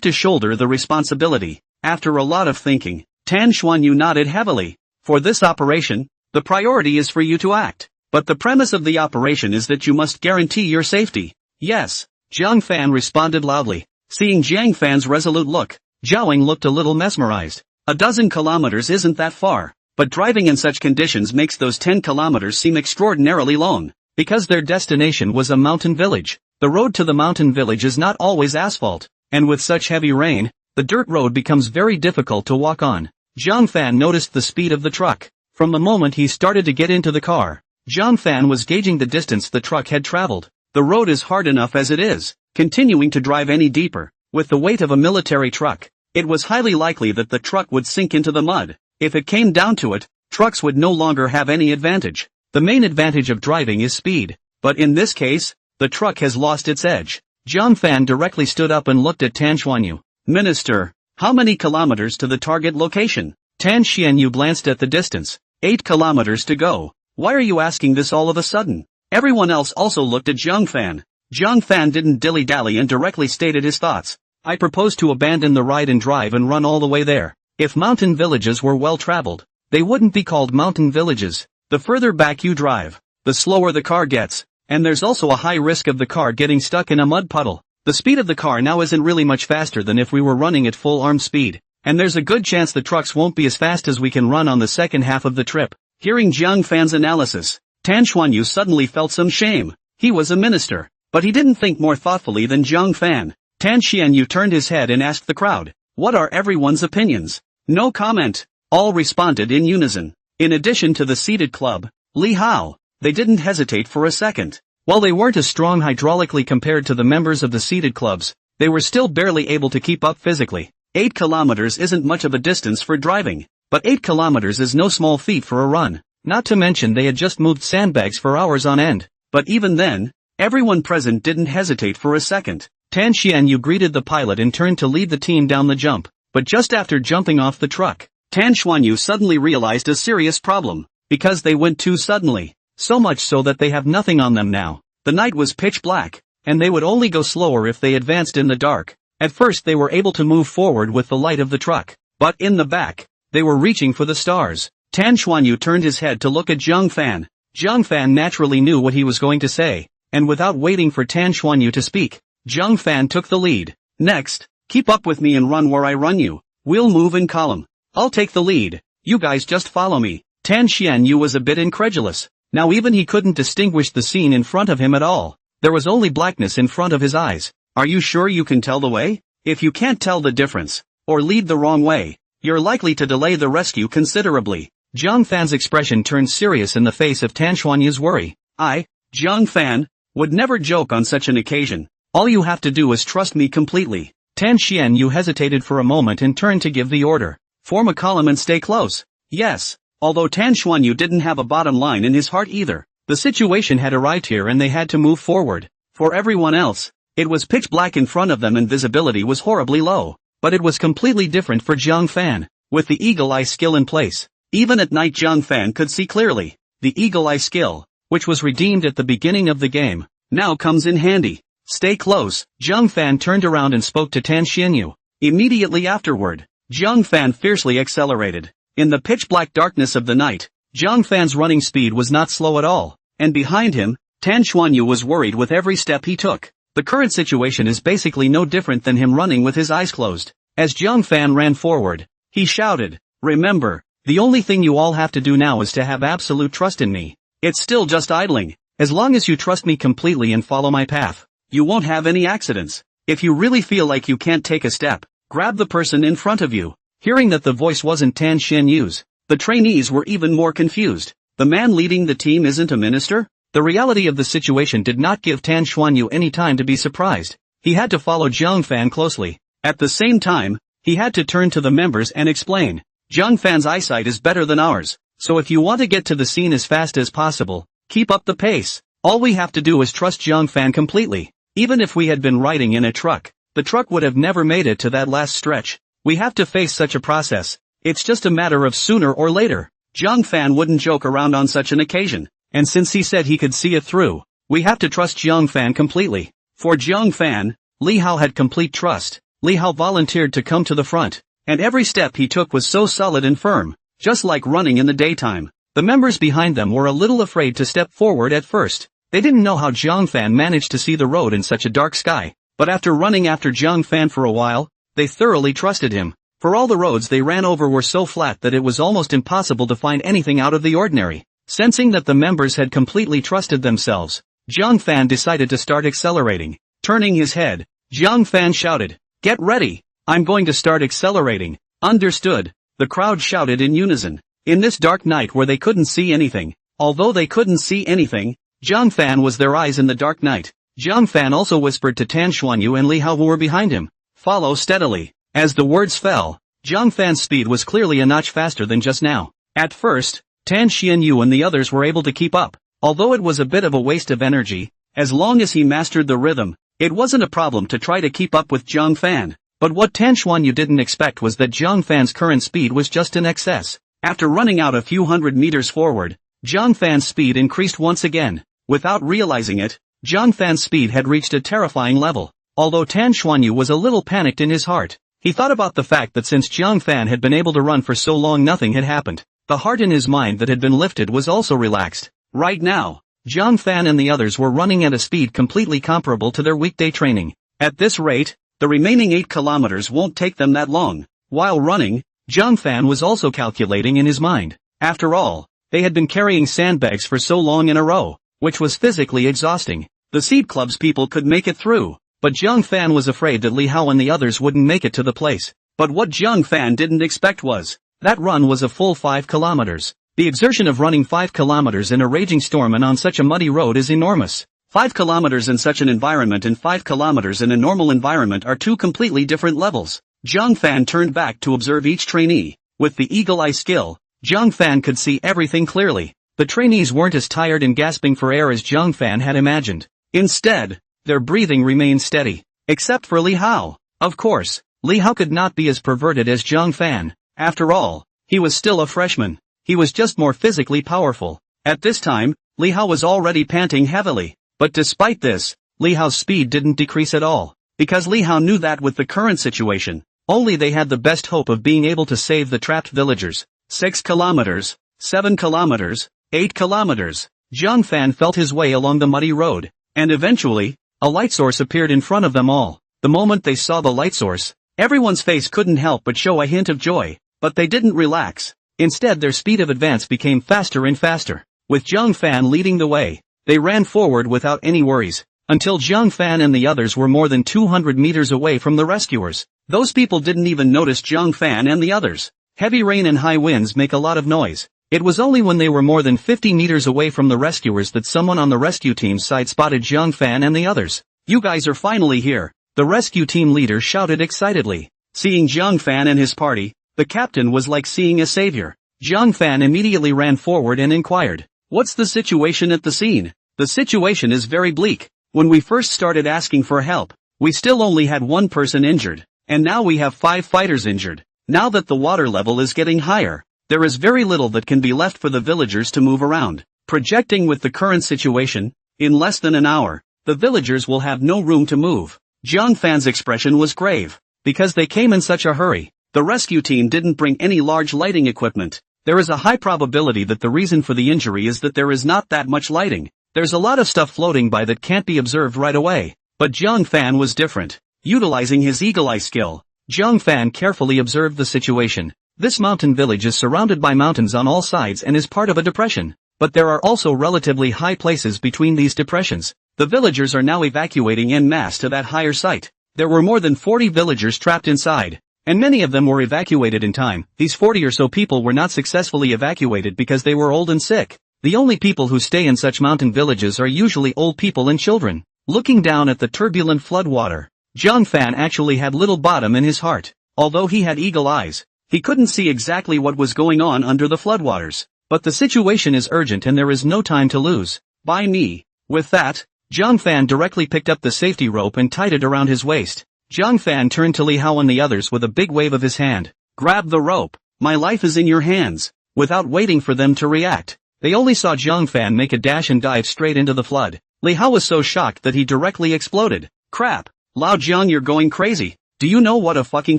to shoulder the responsibility. After a lot of thinking, Tan Xuanyu nodded heavily. For this operation, the priority is for you to act. But the premise of the operation is that you must guarantee your safety. Yes, Jiang Fan responded loudly. Seeing Jiang Fan's resolute look, Zhaoing looked a little mesmerized. 12 kilometers isn't that far, but driving in such conditions makes those 10 kilometers seem extraordinarily long. Because their destination was a mountain village, the road to the mountain village is not always asphalt, and with such heavy rain, the dirt road becomes very difficult to walk on. Jiang Fan noticed the speed of the truck. From the moment he started to get into the car, Jiang Fan was gauging the distance the truck had traveled. The road is hard enough as it is. Continuing to drive any deeper, with the weight of a military truck, it was highly likely that the truck would sink into the mud. If it came down to it, trucks would no longer have any advantage. The main advantage of driving is speed, but in this case, the truck has lost its edge. Jiang Fan directly stood up and looked at Tan Xuanyu. Minister, how many kilometers to the target location? Tan Xuanyu glanced at the distance. 8 kilometers to go. Why are you asking this all of a sudden? Everyone else also looked at Jiang Fan. Jiang Fan didn't dilly-dally and directly stated his thoughts. I propose to abandon the ride and drive and run all the way there. If mountain villages were well-traveled, they wouldn't be called mountain villages. The further back you drive, the slower the car gets, and there's also a high risk of the car getting stuck in a mud puddle. The speed of the car now isn't really much faster than if we were running at full arm speed, and there's a good chance the trucks won't be as fast as we can run on the second half of the trip. Hearing Jiang Fan's analysis, Tan Xuanyu suddenly felt some shame. He was a minister, but he didn't think more thoughtfully than Jiang Fan. Tan Xuanyu turned his head and asked the crowd, "What are everyone's opinions?" No comment. All responded in unison. In addition to the seated club, Li Hao, they didn't hesitate for a second. While they weren't as strong hydraulically compared to the members of the seated clubs, they were still barely able to keep up physically. 8 kilometers isn't much of a distance for driving, but 8 kilometers is no small feat for a run. Not to mention they had just moved sandbags for hours on end. But even then, everyone present didn't hesitate for a second. Tan Xuanyu greeted the pilot and turned to lead the team down the jump. But just after jumping off the truck, Tan Xuanyu suddenly realized a serious problem. Because they went too suddenly. So much so that they have nothing on them now. The night was pitch black, and they would only go slower if they advanced in the dark. At first they were able to move forward with the light of the truck. But in the back, they were reaching for the stars. Tan Xuanyu turned his head to look at Jiang Fan. Jiang Fan naturally knew what he was going to say, and without waiting for Tan Xuanyu to speak, Jiang Fan took the lead. Next, keep up with me and run where I run you. We'll move in column. I'll take the lead. You guys just follow me. Tan Xuanyu was a bit incredulous. Now even he couldn't distinguish the scene in front of him at all. There was only blackness in front of his eyes. Are you sure you can tell the way? If you can't tell the difference, or lead the wrong way, you're likely to delay the rescue considerably. Jiang Fan's expression turned serious in the face of Tan Xuanyu's worry. I, Jiang Fan, would never joke on such an occasion. All you have to do is trust me completely. Tan Xuanyu hesitated for a moment and turned to give the order. Form a column and stay close. Yes. Although Tan Xuanyu didn't have a bottom line in his heart either, the situation had arrived here and they had to move forward. For everyone else, it was pitch black in front of them and visibility was horribly low. But it was completely different for Jiang Fan. With the eagle eye skill in place, even at night Jiang Fan could see clearly. The eagle eye skill, which was redeemed at the beginning of the game, now comes in handy. Stay close. Jiang Fan turned around and spoke to Tan Xuanyu. Immediately afterward, Jiang Fan fiercely accelerated. In the pitch-black darkness of the night, Jiang Fan's running speed was not slow at all, and behind him, Tan Xuanyu was worried with every step he took. The current situation is basically no different than him running with his eyes closed. As Jiang Fan ran forward, he shouted, "Remember, the only thing you all have to do now is to have absolute trust in me. It's still just idling. As long as you trust me completely and follow my path, you won't have any accidents. If you really feel like you can't take a step, grab the person in front of you." Hearing that the voice wasn't Tan Xuanyu's, the trainees were even more confused. The man leading the team isn't a minister? The reality of the situation did not give Tan Xuanyu any time to be surprised. He had to follow Jiang Fan closely. At the same time, he had to turn to the members and explain, "Jiang Fan's eyesight is better than ours, so if you want to get to the scene as fast as possible, keep up the pace. All we have to do is trust Jiang Fan completely. Even if we had been riding in a truck, the truck would have never made it to that last stretch. We have to face such a process. It's just a matter of sooner or later. Zhang Fan wouldn't joke around on such an occasion, and since he said he could see it through, we have to trust Zhang Fan completely. For Zhang Fan, Li Hao had complete trust. Li Hao volunteered to come to the front, and every step he took was so solid and firm, just like running in the daytime. The members behind them were a little afraid to step forward at first. They didn't know how Zhang Fan managed to see the road in such a dark sky, but after running after Zhang Fan for a while, they thoroughly trusted him. For all the roads they ran over were so flat that it was almost impossible to find anything out of the ordinary. Sensing that the members had completely trusted themselves, Zhang Fan decided to start accelerating. Turning his head, Zhang Fan shouted, "Get ready! I'm going to start accelerating." Understood, the crowd shouted in unison. In this dark night where they couldn't see anything, although they couldn't see anything, Zhang Fan was their eyes in the dark night. Zhang Fan also whispered to Tan Xuanyu and Li Hao who were behind him, "Follow steadily." As the words fell, Zhang Fan's speed was clearly a notch faster than just now. At first, Tan Xuanyu and the others were able to keep up, although it was a bit of a waste of energy. As long as he mastered the rhythm, it wasn't a problem to try to keep up with Zhang Fan. But what Tan Xuanyu didn't expect was that Zhang Fan's current speed was just in excess. After running out a few hundred meters forward, Zhang Fan's speed increased once again. Without realizing it, Zhang Fan's speed had reached a terrifying level. Although Tan Xuanyu was a little panicked in his heart, he thought about the fact that since Zhang Fan had been able to run for so long nothing had happened. The heart in his mind that had been lifted was also relaxed. Right now, Zhang Fan and the others were running at a speed completely comparable to their weekday training. At this rate, the remaining 8 kilometers won't take them that long. While running, Zhang Fan was also calculating in his mind. After all, they had been carrying sandbags for so long in a row, which was physically exhausting. The Seed Club's people could make it through, but Zhang Fan was afraid that Li Hao and the others wouldn't make it to the place. But what Zhang Fan didn't expect was, that run was a full 5 kilometers. The exertion of running 5 kilometers in a raging storm and on such a muddy road is enormous. 5 kilometers in such an environment and 5 kilometers in a normal environment are two completely different levels. Zhang Fan turned back to observe each trainee. With the eagle-eye skill, Zhang Fan could see everything clearly. The trainees weren't as tired and gasping for air as Zhang Fan had imagined. Instead, their breathing remained steady. Except for Li Hao. Of course, Li Hao could not be as perverted as Zhang Fan. After all, he was still a freshman. He was just more physically powerful. At this time, Li Hao was already panting heavily. But despite this, Li Hao's speed didn't decrease at all. Because Li Hao knew that with the current situation, only they had the best hope of being able to save the trapped villagers. 6 kilometers, 7 kilometers, 8 kilometers. Zhang Fan felt his way along the muddy road, and eventually, a light source appeared in front of them all. The moment they saw the light source, everyone's face couldn't help but show a hint of joy, but they didn't relax. Instead their speed of advance became faster and faster. With Zhang Fan leading the way, they ran forward without any worries, until Zhang Fan and the others were more than 200 meters away from the rescuers. Those people didn't even notice Zhang Fan and the others. Heavy rain and high winds make a lot of noise. It was only when they were more than 50 meters away from the rescuers that someone on the rescue team's side spotted Zhang Fan and the others. "You guys are finally here," the rescue team leader shouted excitedly. Seeing Zhang Fan and his party, the captain was like seeing a savior. Zhang Fan immediately ran forward and inquired, "What's the situation at the scene?" "The situation is very bleak. When we first started asking for help, we still only had one person injured, and now we have 5 fighters injured. Now that the water level is getting higher, there is very little that can be left for the villagers to move around. Projecting with the current situation, in less than an hour, the villagers will have no room to move." Zhang Fan's expression was grave, because they came in such a hurry. The rescue team didn't bring any large lighting equipment. There is a high probability that the reason for the injury is that there is not that much lighting. There's a lot of stuff floating by that can't be observed right away. But Zhang Fan was different. Utilizing his eagle-eye skill, Zhang Fan carefully observed the situation. This mountain village is surrounded by mountains on all sides and is part of a depression. But there are also relatively high places between these depressions. The villagers are now evacuating en masse to that higher site. There were more than 40 villagers trapped inside, and many of them were evacuated in time. These 40 or so people were not successfully evacuated because they were old and sick. The only people who stay in such mountain villages are usually old people and children. Looking down at the turbulent floodwater, Zhang Fan actually had little bottom in his heart. Although he had eagle eyes, he couldn't see exactly what was going on under the floodwaters. But the situation is urgent and there is no time to lose. By me. With that, Zhang Fan directly picked up the safety rope and tied it around his waist. Zhang Fan turned to Li Hao and the others with a big wave of his hand. Grab the rope. My life is in your hands. Without waiting for them to react, they only saw Zhang Fan make a dash and dive straight into the flood. Li Hao was so shocked that he directly exploded. Crap. Lao Zhang, you're going crazy. Do you know what a fucking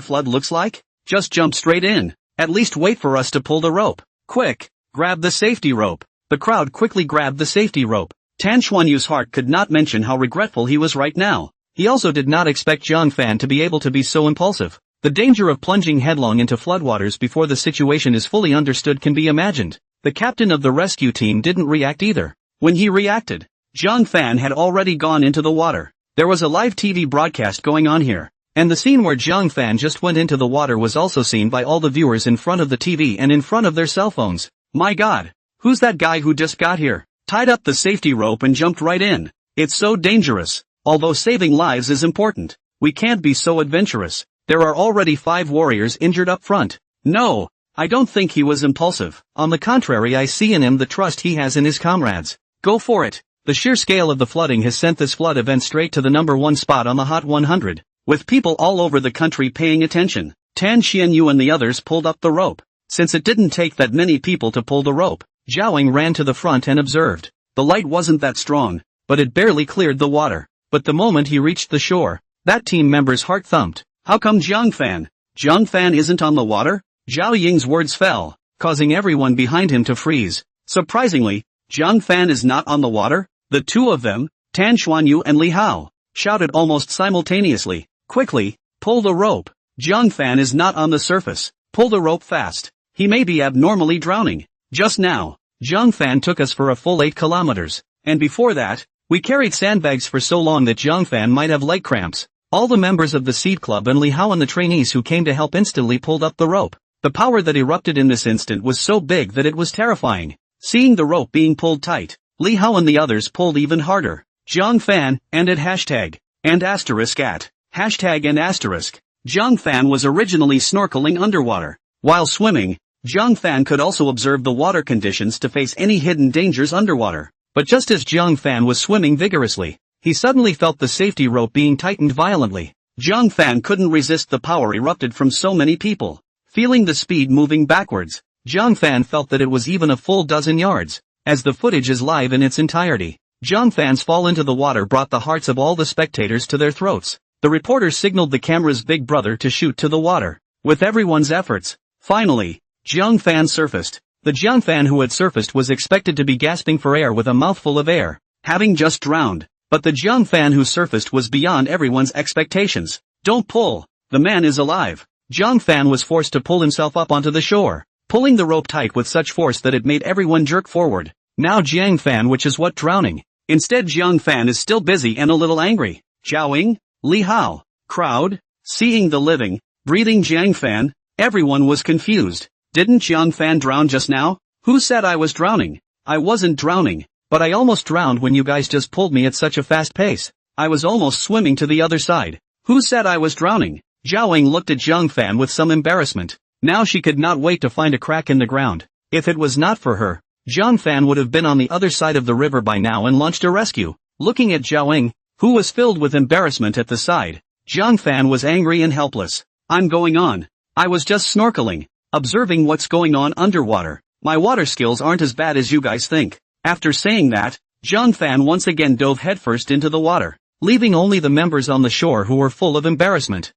flood looks like? Just jump straight in. At least wait for us to pull the rope. Quick. Grab the safety rope. The crowd quickly grabbed the safety rope. Tan Xuanyu's heart could not mention how regretful he was right now. He also did not expect Zhang Fan to be able to be so impulsive. The danger of plunging headlong into floodwaters before the situation is fully understood can be imagined. The captain of the rescue team didn't react either. When he reacted, Zhang Fan had already gone into the water. There was a live TV broadcast going on here, and the scene where Zhang Fan just went into the water was also seen by all the viewers in front of the TV and in front of their cell phones. My God, who's that guy who just got here? Tied up the safety rope and jumped right in. It's so dangerous. Although saving lives is important, we can't be so adventurous. There are already 5 warriors injured up front. No, I don't think he was impulsive. On the contrary, I see in him the trust he has in his comrades. Go for it. The sheer scale of the flooding has sent this flood event straight to the #1 spot on the Hot 100, with people all over the country paying attention. Tan Xuanyu and the others pulled up the rope. Since it didn't take that many people to pull the rope, Zhaoing ran to the front and observed. The light wasn't that strong, but it barely cleared the water. But the moment he reached the shore, that team member's heart thumped. How come Zhang Fan isn't on the water? Zhao Ying's words fell, causing everyone behind him to freeze. Surprisingly, Zhang Fan is not on the water? The two of them, Tan Xuanyu and Li Hao, shouted almost simultaneously. Quickly, pull the rope. Zhang Fan is not on the surface. Pull the rope fast. He may be abnormally drowning. Just now, Zhang Fan took us for a full 8 kilometers. And before that, we carried sandbags for so long that Zhang Fan might have leg cramps. All the members of the Seed Club and Li Hao and the trainees who came to help instantly pulled up the rope. The power that erupted in this instant was so big that it was terrifying. Seeing the rope being pulled tight, Li Hao and the others pulled even harder. Zhang Fan, and at hashtag, and asterisk at, hashtag and asterisk. Zhang Fan was originally snorkeling underwater. While swimming, Zhang Fan could also observe the water conditions to face any hidden dangers underwater. But just as Zhang Fan was swimming vigorously, he suddenly felt the safety rope being tightened violently. Zhang Fan couldn't resist the power erupted from so many people. Feeling the speed moving backwards, Zhang Fan felt that it was even a full dozen yards. As the footage is live in its entirety, Zhang Fan's fall into the water brought the hearts of all the spectators to their throats. The reporter signaled the camera's big brother to shoot to the water. With everyone's efforts, finally, Zhang Fan surfaced. The Zhang Fan who had surfaced was expected to be gasping for air with a mouthful of air, having just drowned. But the Zhang Fan who surfaced was beyond everyone's expectations. Don't pull. The man is alive. Zhang Fan was forced to pull himself up onto the shore, pulling the rope tight with such force that it made everyone jerk forward. Now Zhang Fan, which is what drowning. Instead Zhang Fan is still busy and a little angry. Zhaoing, Li Hao, crowd, seeing the living, breathing Zhang Fan, everyone was confused. Didn't Zhang Fan drown just now? Who said I was drowning? I wasn't drowning. But I almost drowned when you guys just pulled me at such a fast pace. I was almost swimming to the other side. Who said I was drowning? Zhaoing looked at Zhang Fan with some embarrassment. Now she could not wait to find a crack in the ground. If it was not for her, Zhang Fan would have been on the other side of the river by now and launched a rescue. Looking at Zhaoing, who was filled with embarrassment at the side, Zhang Fan was angry and helpless. I'm going on. I was just snorkeling, observing what's going on underwater. My water skills aren't as bad as you guys think. After saying that, Zhang Fan once again dove headfirst into the water, leaving only the members on the shore who were full of embarrassment.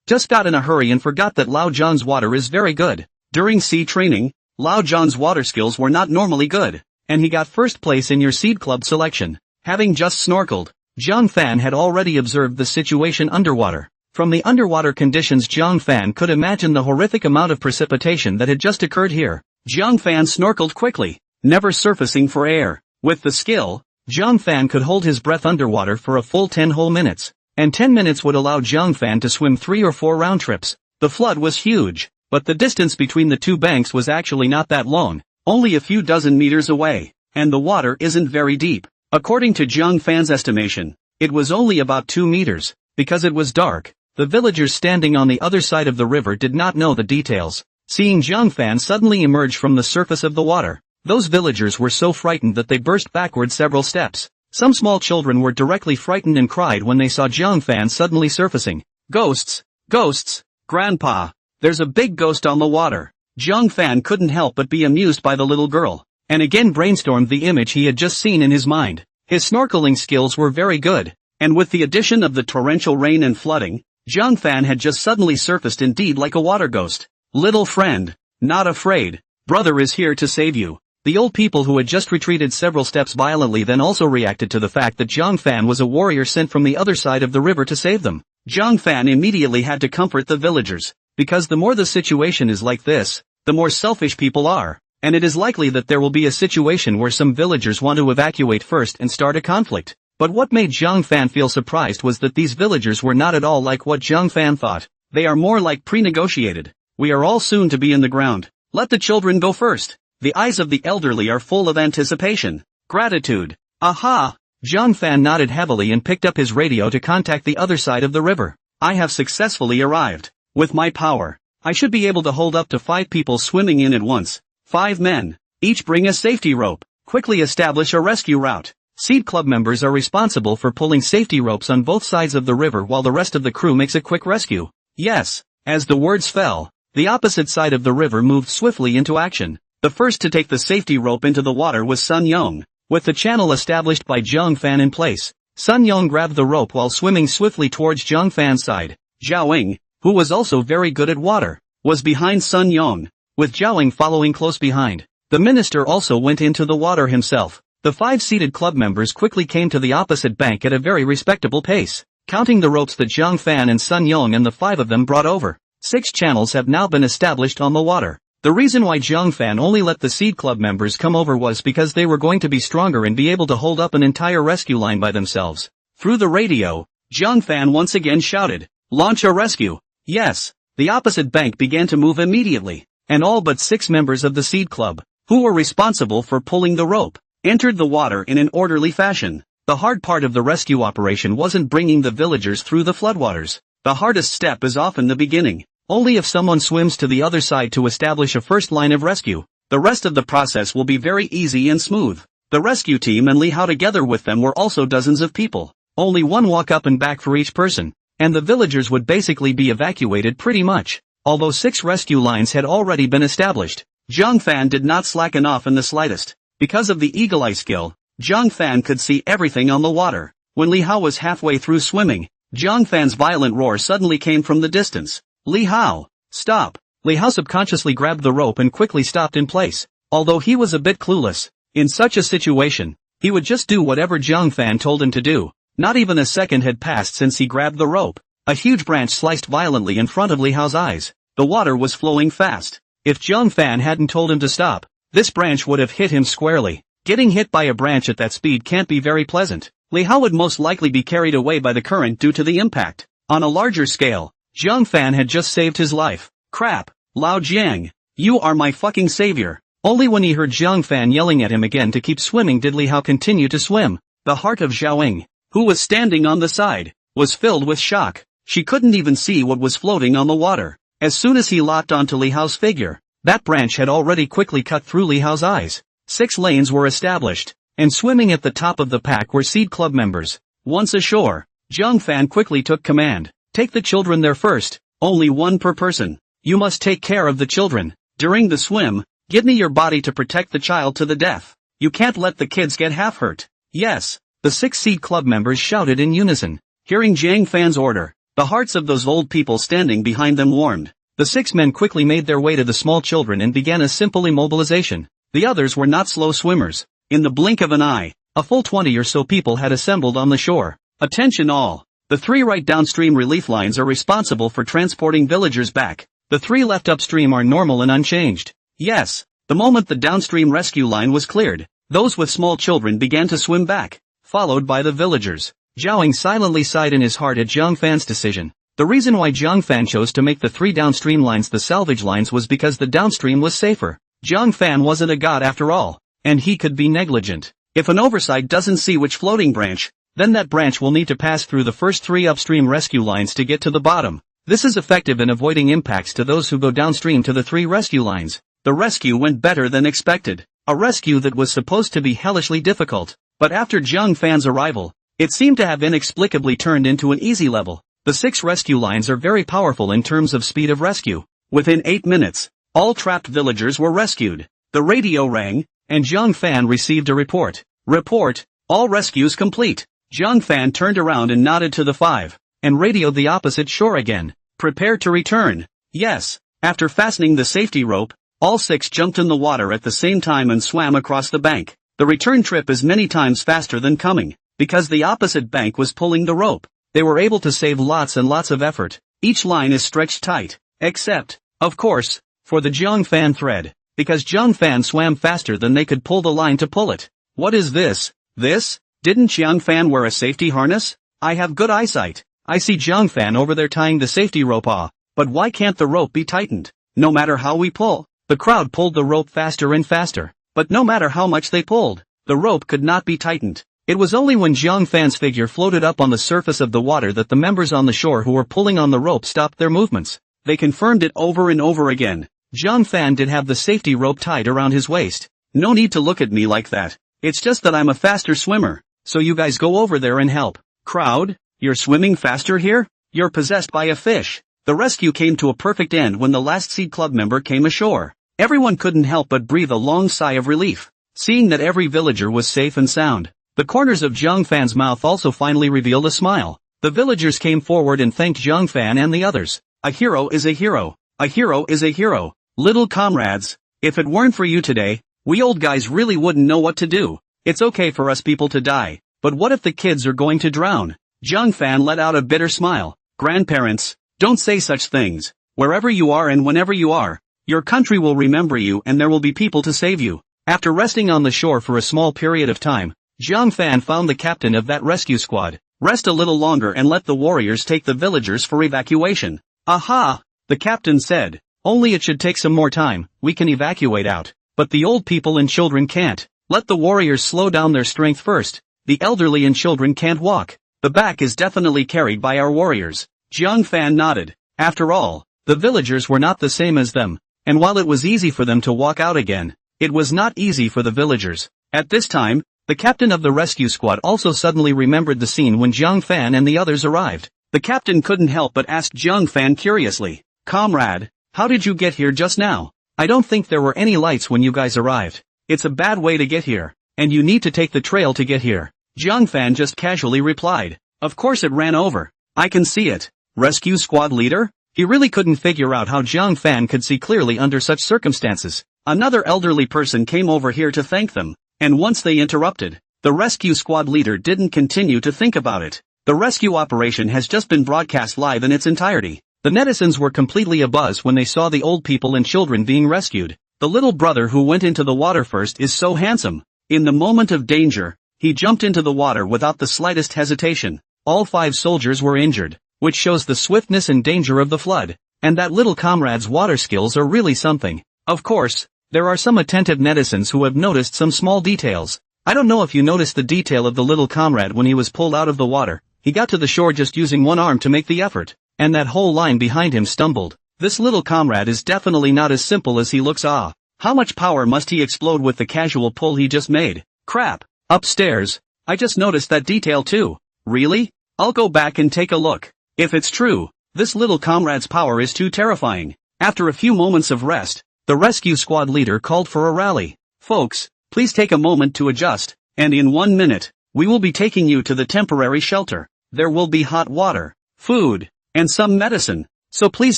Just got in a hurry and forgot that Lao Zhan's water is very good. During sea training, Lao Zhan's water skills were not normally good, and he got first place in your Seed Club selection. Having just snorkeled, Zhang Fan had already observed the situation underwater. From the underwater conditions, Zhang Fan could imagine the horrific amount of precipitation that had just occurred here. Zhang Fan snorkeled quickly, never surfacing for air. With the skill, Zhang Fan could hold his breath underwater for a full 10 whole minutes. And 10 minutes would allow Zhang Fan to swim 3 or 4 round trips. The flood was huge, but the distance between the two banks was actually not that long, only a few dozen meters away, and the water isn't very deep. According to Zhang Fan's estimation, it was only about 2 meters. Because it was dark, the villagers standing on the other side of the river did not know the details. Seeing Zhang Fan suddenly emerge from the surface of the water, those villagers were so frightened that they burst backward several steps. Some small children were directly frightened and cried when they saw Zhang Fan suddenly surfacing. Ghosts, ghosts, Grandpa. There's a big ghost on the water. Zhang Fan couldn't help but be amused by the little girl, and again brainstormed the image he had just seen in his mind. His snorkeling skills were very good, and with the addition of the torrential rain and flooding, Zhang Fan had just suddenly surfaced indeed like a water ghost. Little friend, not afraid. Brother is here to save you. The old people who had just retreated several steps violently then also reacted to the fact that Zhang Fan was a warrior sent from the other side of the river to save them. Zhang Fan immediately had to comfort the villagers, because the more the situation is like this, the more selfish people are, and it is likely that there will be a situation where some villagers want to evacuate first and start a conflict. But what made Zhang Fan feel surprised was that these villagers were not at all like what Zhang Fan thought. They are more like pre-negotiated. We are all soon to be in the ground. Let the children go first. The eyes of the elderly are full of anticipation. Gratitude. Aha! Zhang Fan nodded heavily and picked up his radio to contact the other side of the river. I have successfully arrived. With my power, I should be able to hold up to 5 people swimming in at once. 5 men. Each bring a safety rope. Quickly establish a rescue route. Seed Club members are responsible for pulling safety ropes on both sides of the river while the rest of the crew makes a quick rescue. Yes. As the words fell, the opposite side of the river moved swiftly into action. The first to take the safety rope into the water was Sun Yong. With the channel established by Zhang Fan in place, Sun Yong grabbed the rope while swimming swiftly towards Zhang Fan's side. Zhao Ying, who was also very good at water, was behind Sun Yong, with Zhao Ying following close behind. The minister also went into the water himself. The 5 seated club members quickly came to the opposite bank at a very respectable pace, counting the ropes that Zhang Fan and Sun Yong and the 5 of them brought over. 6 channels have now been established on the water. The reason why Zhang Fan only let the seed club members come over was because they were going to be stronger and be able to hold up an entire rescue line by themselves. Through the radio, Zhang Fan once again shouted, "Launch a rescue!" Yes, the opposite bank began to move immediately, and all but 6 members of the seed club, who were responsible for pulling the rope, entered the water in an orderly fashion. The hard part of the rescue operation wasn't bringing the villagers through the floodwaters. The hardest step is often the beginning. Only if someone swims to the other side to establish a first line of rescue, the rest of the process will be very easy and smooth. The rescue team and Li Hao together with them were also dozens of people. Only one walk up and back for each person, and the villagers would basically be evacuated pretty much. Although 6 rescue lines had already been established, Zhang Fan did not slacken off in the slightest. Because of the eagle eye skill, Zhang Fan could see everything on the water. When Li Hao was halfway through swimming, Zhang Fan's violent roar suddenly came from the distance. Li Hao, stop! Li Hao subconsciously grabbed the rope and quickly stopped in place. Although he was a bit clueless, in such a situation, he would just do whatever Zhang Fan told him to do. Not even a second had passed since he grabbed the rope. A huge branch sliced violently in front of Li Hao's eyes. The water was flowing fast. If Zhang Fan hadn't told him to stop, this branch would have hit him squarely. Getting hit by a branch at that speed can't be very pleasant. Li Hao would most likely be carried away by the current due to the impact. On a larger scale, Zhang Fan had just saved his life. Crap, Lao Jiang, you are my fucking savior. Only when he heard Zhang Fan yelling at him again to keep swimming did Li Hao continue to swim. The heart of Zhao Ying, who was standing on the side, was filled with shock. She couldn't even see what was floating on the water. As soon as he locked onto Li Hao's figure, that branch had already quickly cut through Li Hao's eyes. 6 lanes were established, and swimming at the top of the pack were Seed Club members. Once ashore, Zhang Fan quickly took command. Take the children there first, only 1 per person. You must take care of the children. During the swim, give me your body to protect the child to the death. You can't let the kids get half hurt. Yes, the 6 Seed Club members shouted in unison. Hearing Zhang Fan's order, the hearts of those old people standing behind them warmed. The 6 men quickly made their way to the small children and began a simple immobilization. The others were not slow swimmers. In the blink of an eye, a full 20 or so people had assembled on the shore. Attention all. The 3 right downstream relief lines are responsible for transporting villagers back. The 3 left upstream are normal and unchanged. Yes, the moment the downstream rescue line was cleared, those with small children began to swim back, followed by the villagers. Zhao Ying silently sighed in his heart at Zhang Fan's decision. The reason why Zhang Fan chose to make the 3 downstream lines the salvage lines was because the downstream was safer. Zhang Fan wasn't a god after all, and he could be negligent. If an oversight doesn't see which floating branch, then that branch will need to pass through the first 3 upstream rescue lines to get to the bottom. This is effective in avoiding impacts to those who go downstream to the 3 rescue lines. The rescue went better than expected. A rescue that was supposed to be hellishly difficult, but after Zhang Fan's arrival, it seemed to have inexplicably turned into an easy level. The 6 rescue lines are very powerful in terms of speed of rescue. Within 8 minutes, all trapped villagers were rescued. The radio rang, and Zhang Fan received a report. Report, all rescues complete. Zhang Fan turned around and nodded to the 5, and radioed the opposite shore again. Prepare to return. Yes. After fastening the safety rope, all 6 jumped in the water at the same time and swam across the bank. The return trip is many times faster than coming, because the opposite bank was pulling the rope. They were able to save lots and lots of effort. Each line is stretched tight, except, of course, for the Zhang Fan thread, because Zhang Fan swam faster than they could pull the line to pull it. What is this? This? Didn't Zhang Fan wear a safety harness? I have good eyesight. I see Zhang Fan over there tying the safety rope off. But why can't the rope be tightened? No matter how we pull. The crowd pulled the rope faster and faster. But no matter how much they pulled, the rope could not be tightened. It was only when Zhang Fan's figure floated up on the surface of the water that the members on the shore who were pulling on the rope stopped their movements. They confirmed it over and over again. Zhang Fan did have the safety rope tied around his waist. No need to look at me like that. It's just that I'm a faster swimmer. So you guys go over there and help. Crowd, you're swimming faster here? You're possessed by a fish. The rescue came to a perfect end when the last Seed Club member came ashore. Everyone couldn't help but breathe a long sigh of relief, seeing that every villager was safe and sound. The corners of Zhang Fan's mouth also finally revealed a smile. The villagers came forward and thanked Zhang Fan and the others. A hero is a hero. A hero is a hero. Little comrades, if it weren't for you today, we old guys really wouldn't know what to do. It's okay for us people to die, but what if the kids are going to drown? Zhang Fan let out a bitter smile. Grandparents, don't say such things. Wherever you are and whenever you are, your country will remember you and there will be people to save you. After resting on the shore for a small period of time, Zhang Fan found the captain of that rescue squad. Rest a little longer and let the warriors take the villagers for evacuation. Aha! The captain said. Only it should take some more time, we can evacuate out. But the old people and children can't. Let the warriors slow down their strength first. The elderly and children can't walk. The back is definitely carried by our warriors. Zhang Fan nodded. After all, the villagers were not the same as them. And while it was easy for them to walk out again, it was not easy for the villagers. At this time, the captain of the rescue squad also suddenly remembered the scene when Zhang Fan and the others arrived. The captain couldn't help but ask Zhang Fan curiously, "Comrade, how did you get here just now? I don't think there were any lights when you guys arrived. It's a bad way to get here, and you need to take the trail to get here." Zhang Fan just casually replied, "Of course it ran over. I can see it." Rescue squad leader? He really couldn't figure out how Zhang Fan could see clearly under such circumstances. Another elderly person came over here to thank them, and once they interrupted, the rescue squad leader didn't continue to think about it. The rescue operation has just been broadcast live in its entirety. The netizens were completely abuzz when they saw the old people and children being rescued. The little brother who went into the water first is so handsome. In the moment of danger, he jumped into the water without the slightest hesitation. All 5 soldiers were injured, which shows the swiftness and danger of the flood. And that little comrade's water skills are really something. Of course, there are some attentive netizens who have noticed some small details. I don't know if you noticed the detail of the little comrade when he was pulled out of the water. He got to the shore just using one arm to make the effort, and that whole line behind him stumbled. This little comrade is definitely not as simple as he looks. How much power must he explode with the casual pull he just made? Crap. Upstairs. I just noticed that detail too. Really? I'll go back and take a look. If it's true, this little comrade's power is too terrifying. After a few moments of rest, the rescue squad leader called for a rally. Folks, please take a moment to adjust, and in 1 minute, we will be taking you to the temporary shelter. There will be hot water, food, and some medicine. So please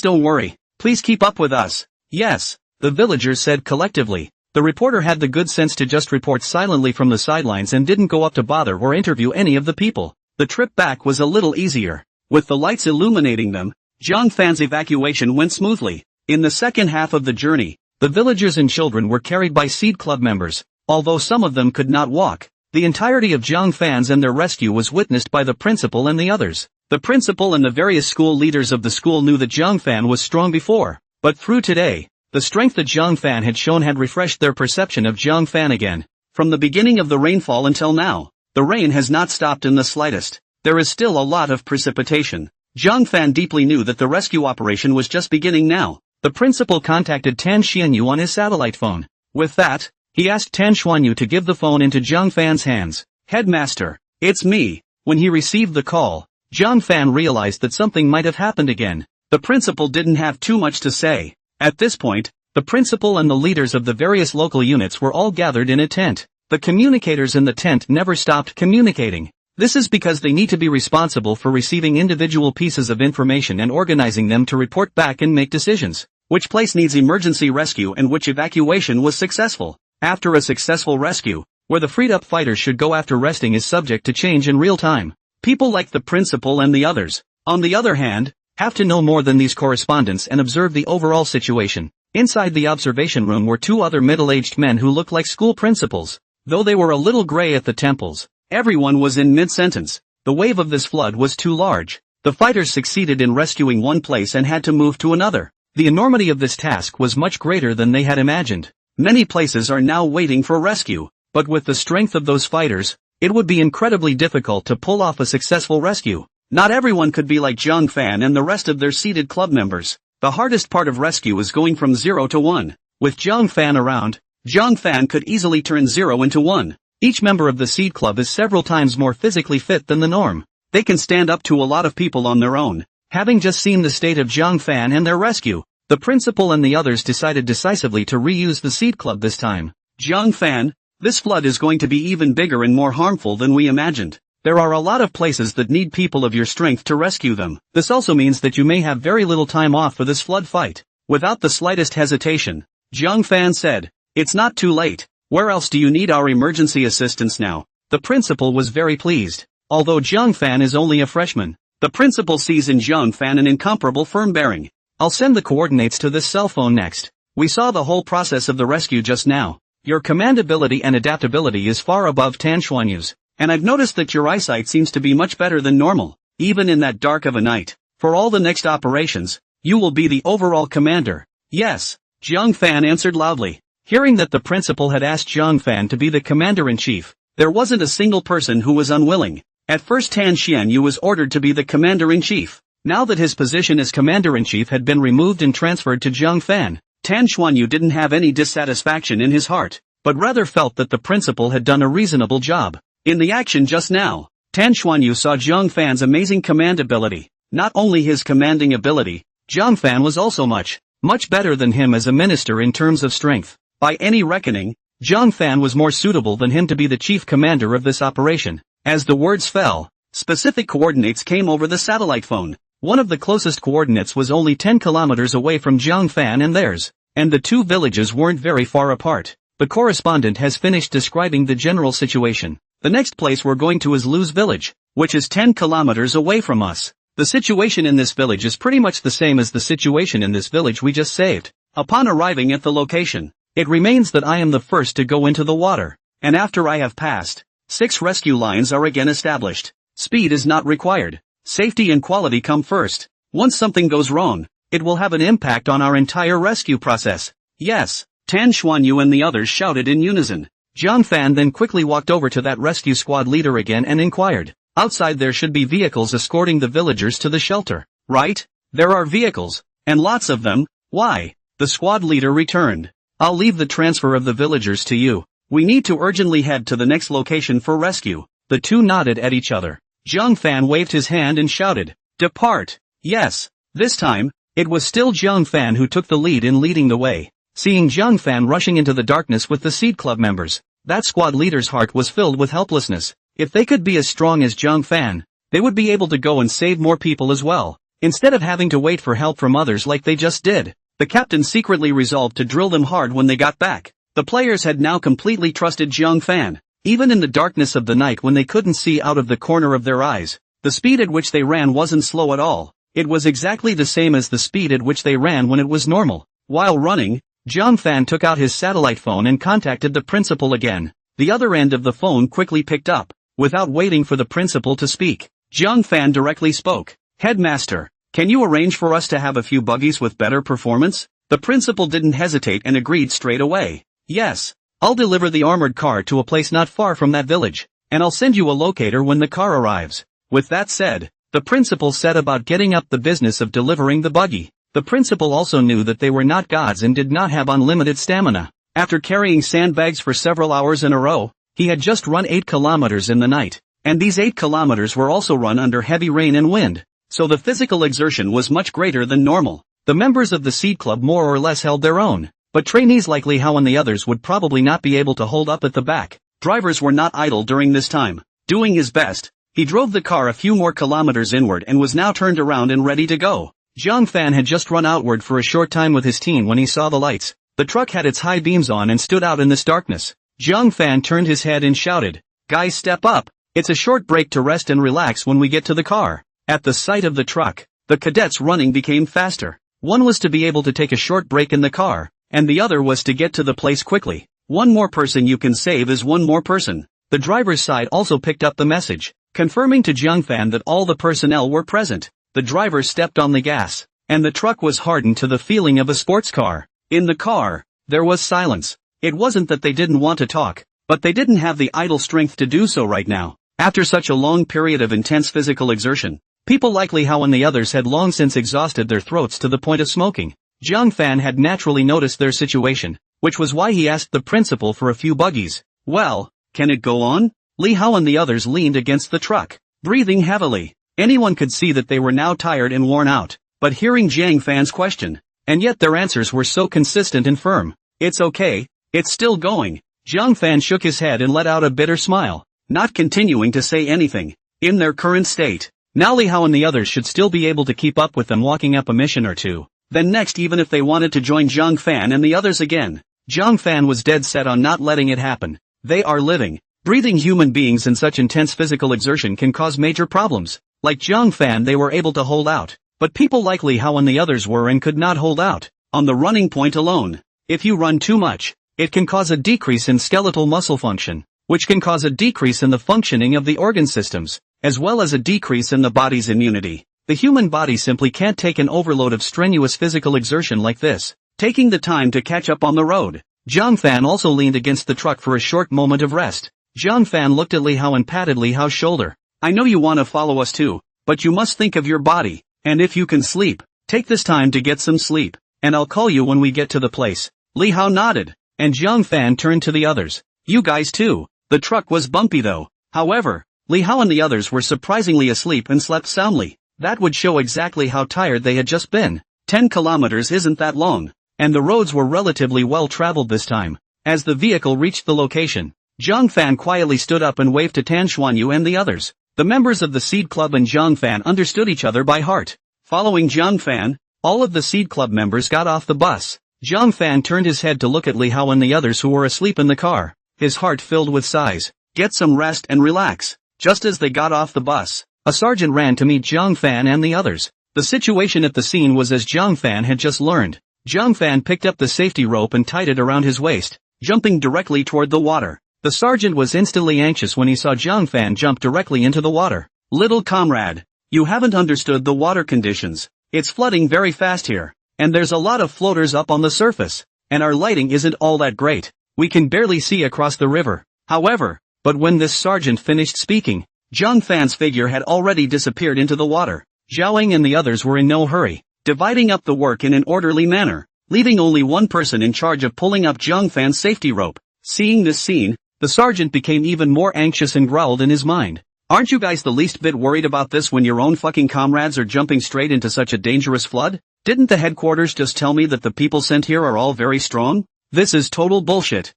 don't worry. Please keep up with us. Yes, the villagers said collectively. The reporter had the good sense to just report silently from the sidelines and didn't go up to bother or interview any of the people. The trip back was a little easier. With the lights illuminating them, Zhang Fan's evacuation went smoothly. In the second half of the journey, the villagers and children were carried by Seed Club members, although some of them could not walk. The entirety of Zhang Fan's and their rescue was witnessed by the principal and the others. The principal and the various school leaders of the school knew that Zhang Fan was strong before, but through today, the strength that Zhang Fan had shown had refreshed their perception of Zhang Fan again. From the beginning of the rainfall until now, the rain has not stopped in the slightest. There is still a lot of precipitation. Zhang Fan deeply knew that the rescue operation was just beginning now. The principal contacted Tan Xuanyu on his satellite phone. With that, he asked Tan Xuanyu to give the phone into Zhang Fan's hands. Headmaster, it's me. When he received the call, Jiang Fan realized that something might have happened again. The principal didn't have too much to say. At this point, the principal and the leaders of the various local units were all gathered in a tent. The communicators in the tent never stopped communicating. This is because they need to be responsible for receiving individual pieces of information and organizing them to report back and make decisions. Which place needs emergency rescue and which evacuation was successful. After a successful rescue, where the freed-up fighters should go after resting is subject to change in real time. People like the principal and the others, on the other hand, have to know more than these correspondents and observe the overall situation. Inside the observation room were two other middle-aged men who looked like school principals, though they were a little gray at the temples. Everyone was in mid-sentence. The wave of this flood was too large. The fighters succeeded in rescuing one place and had to move to another. The enormity of this task was much greater than they had imagined. Many places are now waiting for rescue, but with the strength of those fighters, it would be incredibly difficult to pull off a successful rescue. Not everyone could be like Jiang Fan and the rest of their seated club members. The hardest part of rescue is going from 0 to 1. With Jiang Fan around, Jiang Fan could easily turn 0 into 1. Each member of the seed club is several times more physically fit than the norm. They can stand up to a lot of people on their own. Having just seen the state of Jiang Fan and their rescue, the principal and the others decided decisively to reuse the seed club this time. Jiang Fan, this flood is going to be even bigger and more harmful than we imagined. There are a lot of places that need people of your strength to rescue them. This also means that you may have very little time off for this flood fight. Without the slightest hesitation, Jiang Fan said, "It's not too late. Where else do you need our emergency assistance now?" The principal was very pleased. Although Jiang Fan is only a freshman, the principal sees in Jiang Fan an incomparable firm bearing. "I'll send the coordinates to this cell phone next. We saw the whole process of the rescue just now. Your command ability and adaptability is far above Tan Xuanyu's, and I've noticed that your eyesight seems to be much better than normal, even in that dark of a night. For all the next operations, you will be the overall commander." "Yes," Jiang Fan answered loudly. Hearing that the principal had asked Jiang Fan to be the commander-in-chief, there wasn't a single person who was unwilling. At first Tan Xuanyu was ordered to be the commander-in-chief. Now that his position as commander-in-chief had been removed and transferred to Jiang Fan, Tan Xuanyu didn't have any dissatisfaction in his heart, but rather felt that the principal had done a reasonable job. In the action just now, Tan Xuanyu saw Jiang Fan's amazing command ability. Not only his commanding ability, Jiang Fan was also much better than him as a minister in terms of strength. By any reckoning, Jiang Fan was more suitable than him to be the chief commander of this operation. As the words fell, specific coordinates came over the satellite phone. One of the closest coordinates was only 10 kilometers away from Jiang Fan and theirs, and the two villages weren't very far apart. The correspondent has finished describing the general situation. The next place we're going to is Lu's village, which is 10 kilometers away from us. The situation in this village is pretty much the same as the situation in this village we just saved. Upon arriving at the location, it remains that I am the first to go into the water, and after I have passed, 6 rescue lines are again established. Speed is not required. Safety and quality come first. Once something goes wrong, it will have an impact on our entire rescue process. Yes, Tan Xuanyu and the others shouted in unison. Jiang Fan then quickly walked over to that rescue squad leader again and inquired. Outside there should be vehicles escorting the villagers to the shelter, right? There are vehicles, and lots of them. Why? The squad leader returned. I'll leave the transfer of the villagers to you. We need to urgently head to the next location for rescue. The two nodded at each other. Jiang Fan waved his hand and shouted, "Depart!" Yes, this time, it was still Jiang Fan who took the lead in leading the way. Seeing Jiang Fan rushing into the darkness with the seed club members, that squad leader's heart was filled with helplessness. If they could be as strong as Jiang Fan, they would be able to go and save more people as well, instead of having to wait for help from others like they just did. The captain secretly resolved to drill them hard when they got back. The players had now completely trusted Jiang Fan. Even in the darkness of the night when they couldn't see out of the corner of their eyes, the speed at which they ran wasn't slow at all. It was exactly the same as the speed at which they ran when it was normal. While running, Jiang Fan took out his satellite phone and contacted the principal again. The other end of the phone quickly picked up. Without waiting for the principal to speak, Jiang Fan directly spoke. "Headmaster, can you arrange for us to have a few buggies with better performance?" The principal didn't hesitate and agreed straight away. "Yes. I'll deliver the armored car to a place not far from that village, and I'll send you a locator when the car arrives." With that said, the principal set about getting up the business of delivering the buggy. The principal also knew that they were not gods and did not have unlimited stamina. After carrying sandbags for several hours in a row, he had just run 8 kilometers in the night, And these 8 kilometers were also run under heavy rain and wind, so the physical exertion was much greater than normal. The members of the Seed Club more or less held their own, but trainees like Li Hao and the others would probably not be able to hold up at the back. Drivers were not idle during this time. Doing his best, he drove the car a few more kilometers inward and was now turned around and ready to go. Zhang Fan had just run outward for a short time with his team when he saw the lights. The truck had its high beams on and stood out in this darkness. Zhang Fan turned his head and shouted, "Guys, step up. It's a short break to rest and relax when we get to the car." At the sight of the truck, the cadets running became faster. One was to be able to take a short break in the car, and the other was to get to the place quickly. One more person you can save is one more person. The driver's side also picked up the message, confirming to Zhang Fan that all the personnel were present. The driver stepped on the gas, and the truck was hardened to the feeling of a sports car. In the car, there was silence. It wasn't that they didn't want to talk, but they didn't have the idle strength to do so right now. After such a long period of intense physical exertion, people like Li Hao and the others had long since exhausted their throats to the point of smoking. Zhang Fan had naturally noticed their situation, which was why he asked the principal for a few buggies. "Well, can it go on?" Li Hao and the others leaned against the truck, breathing heavily. Anyone could see that they were now tired and worn out, but hearing Zhang Fan's question, and yet their answers were so consistent and firm. "It's okay, it's still going." Zhang Fan shook his head and let out a bitter smile, not continuing to say anything. In their current state, now Li Hao and the others should still be able to keep up with them walking up a mission or two. Then next, even if they wanted to join Zhang Fan and the others again. Zhang Fan was dead set on not letting it happen. They are living, breathing human beings, and such intense physical exertion can cause major problems. Like Zhang Fan, they were able to hold out, but people like Li Hao and the others were and could not hold out on the running point alone. If you run too much, it can cause a decrease in skeletal muscle function, which can cause a decrease in the functioning of the organ systems, as well as a decrease in the body's immunity. The human body simply can't take an overload of strenuous physical exertion like this. Taking the time to catch up on the road, Zhang Fan also leaned against the truck for a short moment of rest. Zhang Fan looked at Li Hao and patted Li Hao's shoulder. "I know you want to follow us too, but you must think of your body, and if you can sleep, take this time to get some sleep, and I'll call you when we get to the place." Li Hao nodded, and Zhang Fan turned to the others. "You guys too." The truck was bumpy though. However, Li Hao and the others were surprisingly asleep and slept soundly. That would show exactly how tired they had just been. 10 kilometers isn't that long, and the roads were relatively well traveled this time. As the vehicle reached the location, Zhang Fan quietly stood up and waved to Tan Xuanyu and the others. The members of the Seed Club and Zhang Fan understood each other by heart. Following Zhang Fan, all of the Seed Club members got off the bus. Zhang Fan turned his head to look at Li Hao and the others who were asleep in the car, his heart filled with sighs. "Get some rest and relax." Just as they got off the bus, a sergeant ran to meet Zhang Fan and the others. The situation at the scene was as Zhang Fan had just learned. Zhang Fan picked up the safety rope and tied it around his waist, jumping directly toward the water. The sergeant was instantly anxious when he saw Zhang Fan jump directly into the water. "Little comrade, you haven't understood the water conditions. It's flooding very fast here, and there's a lot of floaters up on the surface, and our lighting isn't all that great. We can barely see across the river." However, but when this sergeant finished speaking, Zhang Fan's figure had already disappeared into the water. Zhaoying and the others were in no hurry, dividing up the work in an orderly manner, leaving only one person in charge of pulling up Zhang Fan's safety rope. Seeing this scene, the sergeant became even more anxious and growled in his mind. "Aren't you guys the least bit worried about this when your own fucking comrades are jumping straight into such a dangerous flood? Didn't the headquarters just tell me that the people sent here are all very strong? This is total bullshit."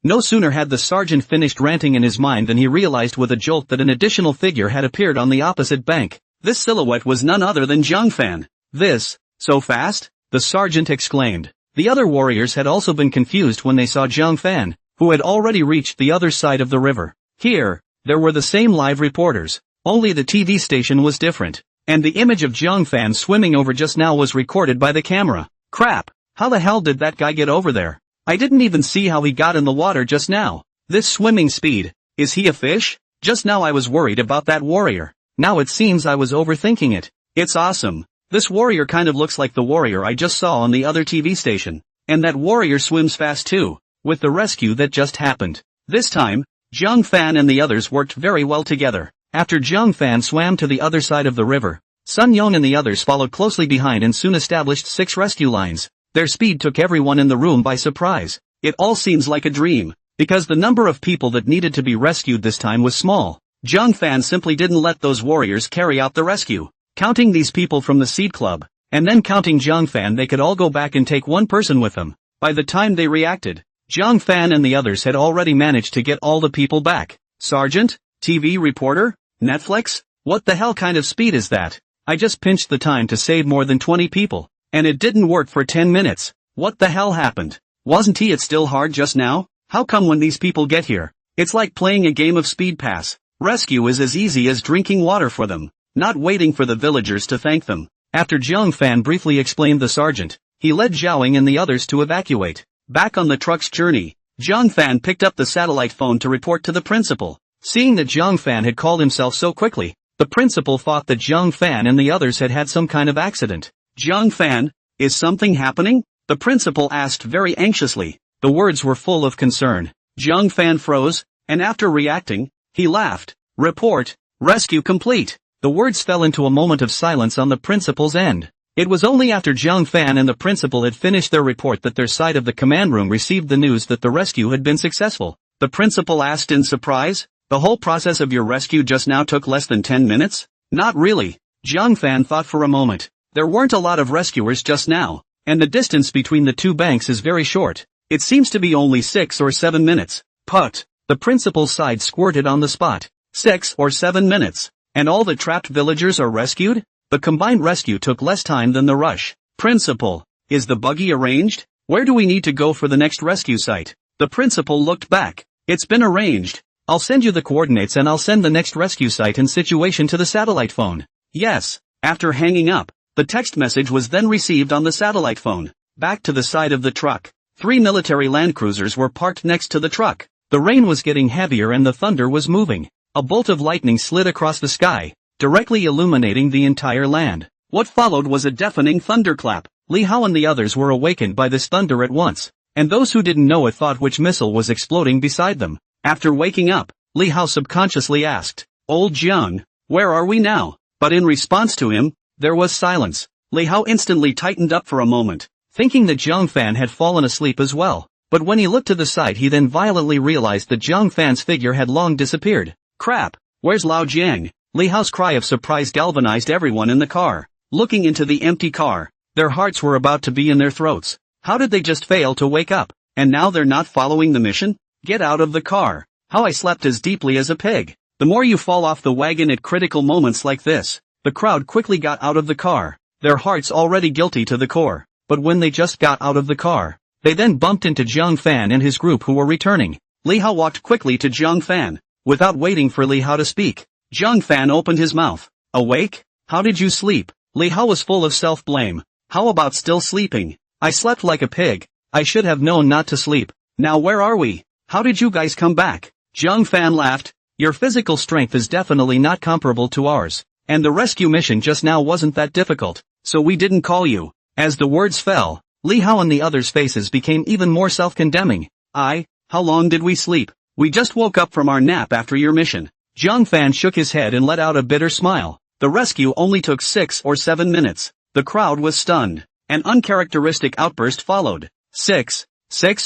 No sooner had the sergeant finished ranting in his mind than he realized with a jolt that an additional figure had appeared on the opposite bank. This silhouette was none other than Zhang Fan. "This, so fast?" the sergeant exclaimed. The other warriors had also been confused when they saw Zhang Fan, who had already reached the other side of the river. Here, there were the same live reporters, only the TV station was different, and the image of Zhang Fan swimming over just now was recorded by the camera. "Crap, how the hell did that guy get over there? I didn't even see how he got in the water just now. This swimming speed, is he a fish? Just now I was worried about that warrior. Now it seems I was overthinking it. It's awesome. This warrior kind of looks like the warrior I just saw on the other TV station. And that warrior swims fast too, with the rescue that just happened." This time, Zhang Fan and the others worked very well together. After Zhang Fan swam to the other side of the river, Sun Yong and the others followed closely behind and soon established 6 rescue lines. Their speed took everyone in the room by surprise. It all seems like a dream. because the number of people that needed to be rescued this time was small. Zhang Fan simply didn't let those warriors carry out the rescue. Counting these people from the Seed Club, and then counting Zhang Fan, they could all go back and take one person with them. By the time they reacted, Zhang Fan and the others had already managed to get all the people back. Sergeant? TV reporter? Netflix? What the hell kind of speed is that? I just pinched the time to save more than 20 people, and it didn't work for 10 minutes. What the hell happened? Wasn't it still hard just now? How come when these people get here, it's like playing a game of speed pass? Rescue is as easy as drinking water for them, not waiting for the villagers to thank them. After Zhang Fan briefly explained the sergeant, he led Zhaoing and the others to evacuate. Back on the truck's journey, Zhang Fan picked up the satellite phone to report to the principal. Seeing that Zhang Fan had called himself so quickly, the principal thought that Zhang Fan and the others had had some kind of accident. Zhang Fan, is something happening? The principal asked very anxiously. The words were full of concern. Zhang Fan froze, and after reacting, he laughed. Report, rescue complete. The words fell into a moment of silence on the principal's end. It was only after Zhang Fan and the principal had finished their report that their side of the command room received the news that the rescue had been successful. The principal asked in surprise, the whole process of your rescue just now took less than 10 minutes? Not really. Zhang Fan thought for a moment. There weren't a lot of rescuers just now, and the distance between the two banks is very short. It seems to be only 6 or 7 minutes. Put. The principal's side squirted on the spot. 6 or 7 minutes. And all the trapped villagers are rescued? The combined rescue took less time than the rush. Principal, is the buggy arranged? Where do we need to go for the next rescue site? The principal looked back. It's been arranged. I'll send you the coordinates and I'll send the next rescue site and situation to the satellite phone. Yes. After hanging up, the text message was then received on the satellite phone. Back to the side of the truck. 3 military land cruisers were parked next to the truck. The rain was getting heavier and the thunder was moving. A bolt of lightning slid across the sky, directly illuminating the entire land. What followed was a deafening thunderclap. Li Hao and the others were awakened by this thunder at once, and those who didn't know it thought which missile was exploding beside them. After waking up, Li Hao subconsciously asked, Old Jiang, where are we now? But in response to him, there was silence. Li Hao instantly tightened up for a moment, thinking that Zhang Fan had fallen asleep as well. But when he looked to the side he then violently realized that Zhang Fan's figure had long disappeared. Crap, where's Lao Jiang? Li Hao's cry of surprise galvanized everyone in the car. Looking into the empty car, their hearts were about to be in their throats. How did they just fail to wake up? And now they're not following the mission? Get out of the car. How I slept as deeply as a pig. The more you fall off the wagon at critical moments like this. The crowd quickly got out of the car, their hearts already guilty to the core. But when they just got out of the car, they then bumped into Zhang Fan and his group who were returning. Li Hao walked quickly to Zhang Fan. Without waiting for Li Hao to speak, Zhang Fan opened his mouth. Awake? How did you sleep? Li Hao was full of self-blame. How about still sleeping? I slept like a pig. I should have known not to sleep. Now where are we? How did you guys come back? Zhang Fan laughed. Your physical strength is definitely not comparable to ours. And the rescue mission just now wasn't that difficult, so we didn't call you. As the words fell, Li Hao and the others' faces became even more self-condemning. How long did we sleep? We just woke up from our nap after your mission. Zhang Fan shook his head and let out a bitter smile. The rescue only took 6 or 7 minutes. The crowd was stunned. An uncharacteristic outburst followed. 6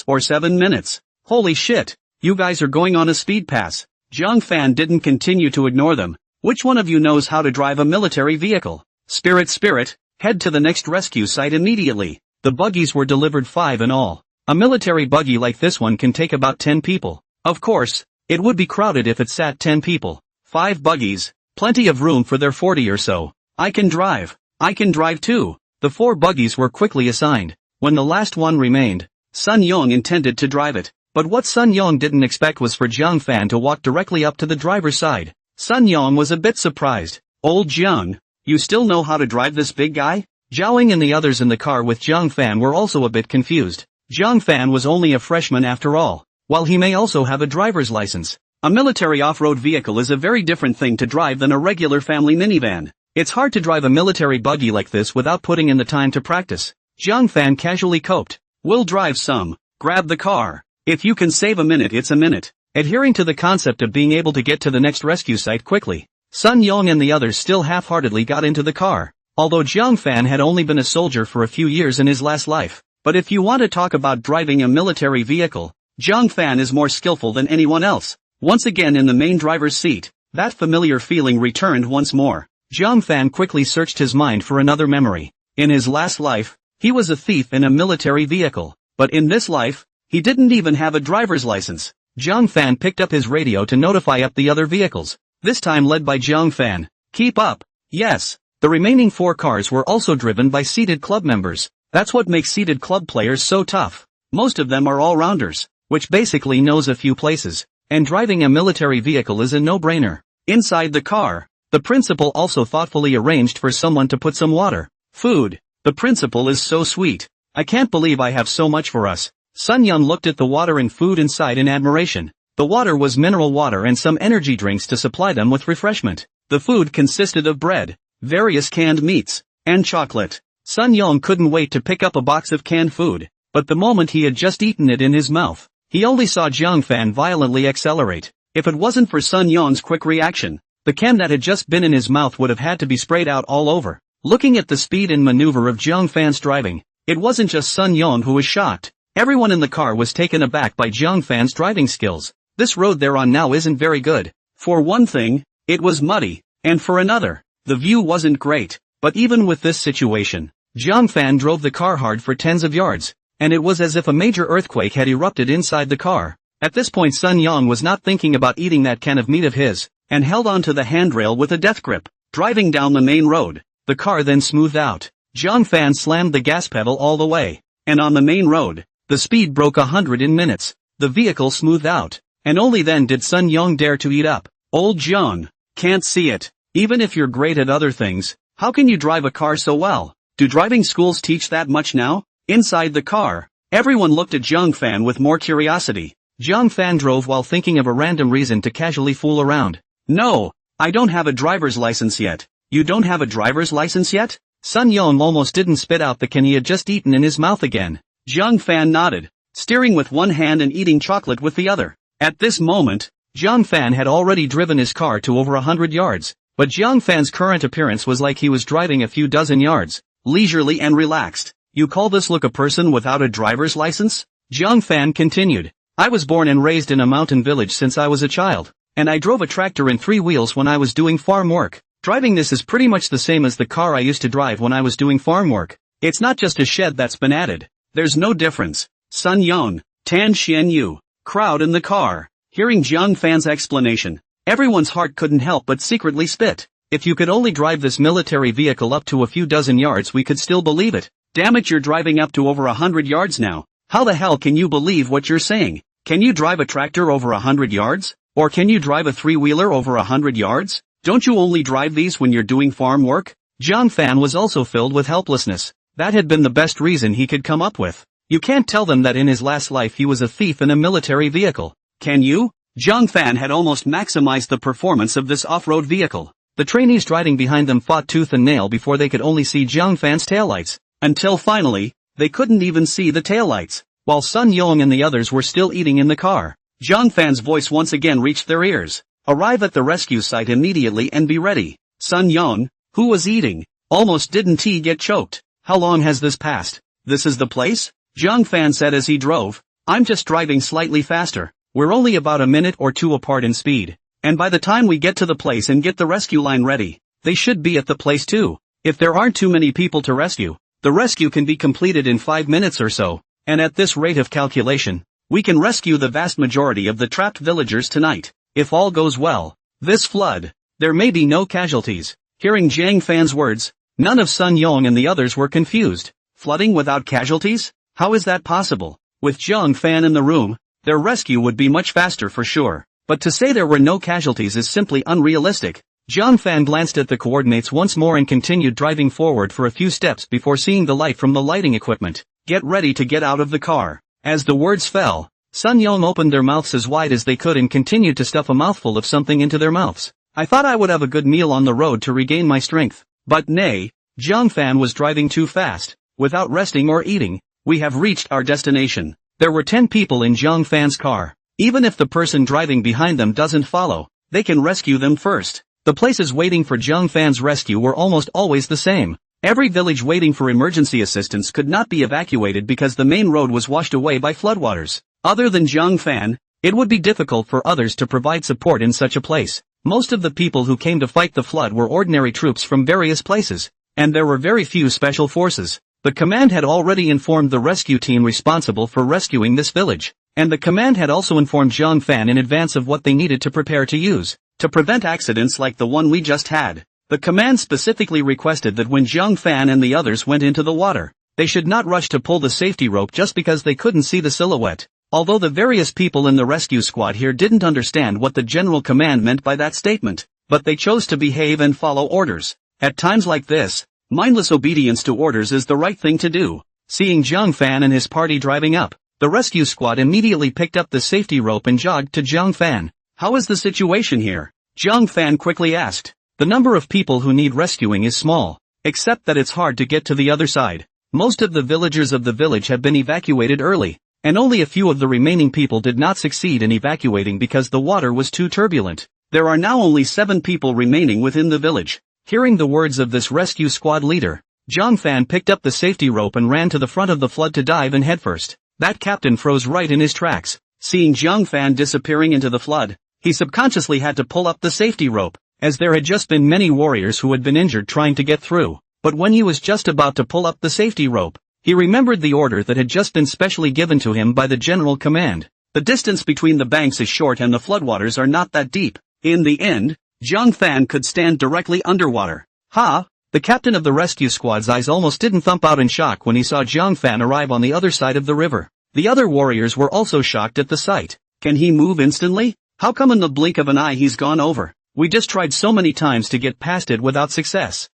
or 7 minutes. Holy shit, you guys are going on a speed pass. Zhang Fan didn't continue to ignore them. Which one of you knows how to drive a military vehicle? Spirit, head to the next rescue site immediately. The buggies were delivered 5 in all. A military buggy like this one can take about 10 people. Of course, it would be crowded if it sat 10 people. 5 buggies, plenty of room for their 40 or so. I can drive too. The 4 buggies were quickly assigned. When the last one remained, Sun Yong intended to drive it. But what Sun Yong didn't expect was for Zhang Fan to walk directly up to the driver's side. Sun Yong was a bit surprised. Old Jiang, you still know how to drive this big guy? Zhaoing and the others in the car with Zhang Fan were also a bit confused. Zhang Fan was only a freshman after all. While he may also have a driver's license, a military off-road vehicle is a very different thing to drive than a regular family minivan. It's hard to drive a military buggy like this without putting in the time to practice. Zhang Fan casually coped. We'll drive some. Grab the car. If you can save a minute, it's a minute. Adhering to the concept of being able to get to the next rescue site quickly, Sun Yong and the others still half-heartedly got into the car. Although Zhang Fan had only been a soldier for a few years in his last life. But if you want to talk about driving a military vehicle, Zhang Fan is more skillful than anyone else. Once again in the main driver's seat, that familiar feeling returned once more. Zhang Fan quickly searched his mind for another memory. In his last life, he was a thief in a military vehicle. But in this life, he didn't even have a driver's license. Zhang Fan picked up his radio to notify up the other vehicles, this time led by Zhang Fan. Keep up. Yes. The remaining 4 cars were also driven by seated club members. That's what makes seated club players so tough. Most of them are all-rounders, which basically knows a few places, and driving a military vehicle is a no-brainer. Inside the car, the principal also thoughtfully arranged for someone to put some water, food. The principal is so sweet. I can't believe I have so much for us. Sun Yun looked at the water and food inside in admiration. The water was mineral water and some energy drinks to supply them with refreshment. The food consisted of bread, various canned meats, and chocolate. Sun Yong couldn't wait to pick up a box of canned food, but the moment he had just eaten it in his mouth, he only saw Zhang Fan violently accelerate. If it wasn't for Sun Yong's quick reaction, the can that had just been in his mouth would have had to be sprayed out all over. Looking at the speed and maneuver of Zhang Fan's driving, it wasn't just Sun Yong who was shocked. Everyone in the car was taken aback by Zhang Fan's driving skills. This road they're on now isn't very good. For one thing, it was muddy, and for another, the view wasn't great. But even with this situation, Zhang Fan drove the car hard for tens of yards, and it was as if a major earthquake had erupted inside the car. At this point Sun Yong was not thinking about eating that can of meat of his, and held onto the handrail with a death grip. Driving down the main road, the car then smoothed out. Zhang Fan slammed the gas pedal all the way, and on the main road, the speed broke 100 in minutes. The vehicle smoothed out, and only then did Sun Yong dare to eat up. Old Zhang, can't see it. Even if you're great at other things, how can you drive a car so well? Do driving schools teach that much now? Inside the car, everyone looked at Zhang Fan with more curiosity. Zhang Fan drove while thinking of a random reason to casually fool around. No, I don't have a driver's license yet. You don't have a driver's license yet? Sun Yong almost didn't spit out the can he had just eaten in his mouth again. Zhang Fan nodded, steering with one hand and eating chocolate with the other. At this moment, Zhang Fan had already driven his car to over 100 yards, but Zhang Fan's current appearance was like he was driving a few dozen yards, leisurely and relaxed. You call this look a person without a driver's license? Zhang Fan continued. I was born and raised in a mountain village since I was a child, and I drove a tractor in 3 wheels when I was doing farm work. Driving this is pretty much the same as the car I used to drive when I was doing farm work. It's not just a shed that's been added. There's no difference. Sun Yong, Tan Xian Yu, crowd in the car. Hearing Zhang Fan's explanation, everyone's heart couldn't help but secretly spit. If you could only drive this military vehicle up to a few dozen yards we could still believe it. Damn it, you're driving up to over 100 yards now. How the hell can you believe what you're saying? Can you drive a tractor over 100 yards? Or can you drive a 3-wheeler over 100 yards? Don't you only drive these when you're doing farm work? Zhang Fan was also filled with helplessness. That had been the best reason he could come up with. You can't tell them that in his last life he was a thief in a military vehicle. Can you? Zhang Fan had almost maximized the performance of this off-road vehicle. The trainees driving behind them fought tooth and nail before they could only see Zhang Fan's taillights. Until finally, they couldn't even see the taillights. While Sun Yong and the others were still eating in the car, Zhang Fan's voice once again reached their ears. Arrive at the rescue site immediately and be ready. Sun Yong, who was eating, almost didn't he get choked. How long has this passed? This is the place? Zhang Fan said as he drove. I'm just driving slightly faster. We're only about a minute or two apart in speed. And by the time we get to the place and get the rescue line ready, they should be at the place too. If there aren't too many people to rescue, the rescue can be completed in 5 minutes or so. And at this rate of calculation, we can rescue the vast majority of the trapped villagers tonight. If all goes well, this flood, there may be no casualties. Hearing Zhang Fan's words, none of Sun Yong and the others were confused. Flooding without casualties? How is that possible? With Zhang Fan in the room, their rescue would be much faster for sure. But to say there were no casualties is simply unrealistic. Zhang Fan glanced at the coordinates once more and continued driving forward for a few steps before seeing the light from the lighting equipment. Get ready to get out of the car. As the words fell, Sun Yong opened their mouths as wide as they could and continued to stuff a mouthful of something into their mouths. I thought I would have a good meal on the road to regain my strength. But nay, Zhang Fan was driving too fast. Without resting or eating, we have reached our destination. There were 10 people in Zhang Fan's car. Even if the person driving behind them doesn't follow, they can rescue them first. The places waiting for Zhang Fan's rescue were almost always the same. Every village waiting for emergency assistance could not be evacuated because the main road was washed away by floodwaters. Other than Zhang Fan, it would be difficult for others to provide support in such a place. Most of the people who came to fight the flood were ordinary troops from various places, and there were very few special forces. The command had already informed the rescue team responsible for rescuing this village, and the command had also informed Zhang Fan in advance of what they needed to prepare to use, to prevent accidents like the one we just had. The command specifically requested that when Zhang Fan and the others went into the water, they should not rush to pull the safety rope just because they couldn't see the silhouette. Although the various people in the rescue squad here didn't understand what the general command meant by that statement, but they chose to behave and follow orders. At times like this, mindless obedience to orders is the right thing to do. Seeing Zhang Fan and his party driving up, the rescue squad immediately picked up the safety rope and jogged to Zhang Fan. "How is the situation here?" Zhang Fan quickly asked. "The number of people who need rescuing is small, except that it's hard to get to the other side. Most of the villagers of the village have been evacuated early, and only a few of the remaining people did not succeed in evacuating because the water was too turbulent. There are now only 7 people remaining within the village." Hearing the words of this rescue squad leader, Zhang Fan picked up the safety rope and ran to the front of the flood to dive in headfirst. That captain froze right in his tracks. Seeing Zhang Fan disappearing into the flood, he subconsciously had to pull up the safety rope, as there had just been many warriors who had been injured trying to get through. But when he was just about to pull up the safety rope, he remembered the order that had just been specially given to him by the general command. The distance between the banks is short and the floodwaters are not that deep. In the end, Zhang Fan could stand directly underwater. "Ha!" The captain of the rescue squad's eyes almost didn't thump out in shock when he saw Zhang Fan arrive on the other side of the river. The other warriors were also shocked at the sight. "Can he move instantly? How come in the blink of an eye he's gone over? We just tried so many times to get past it without success."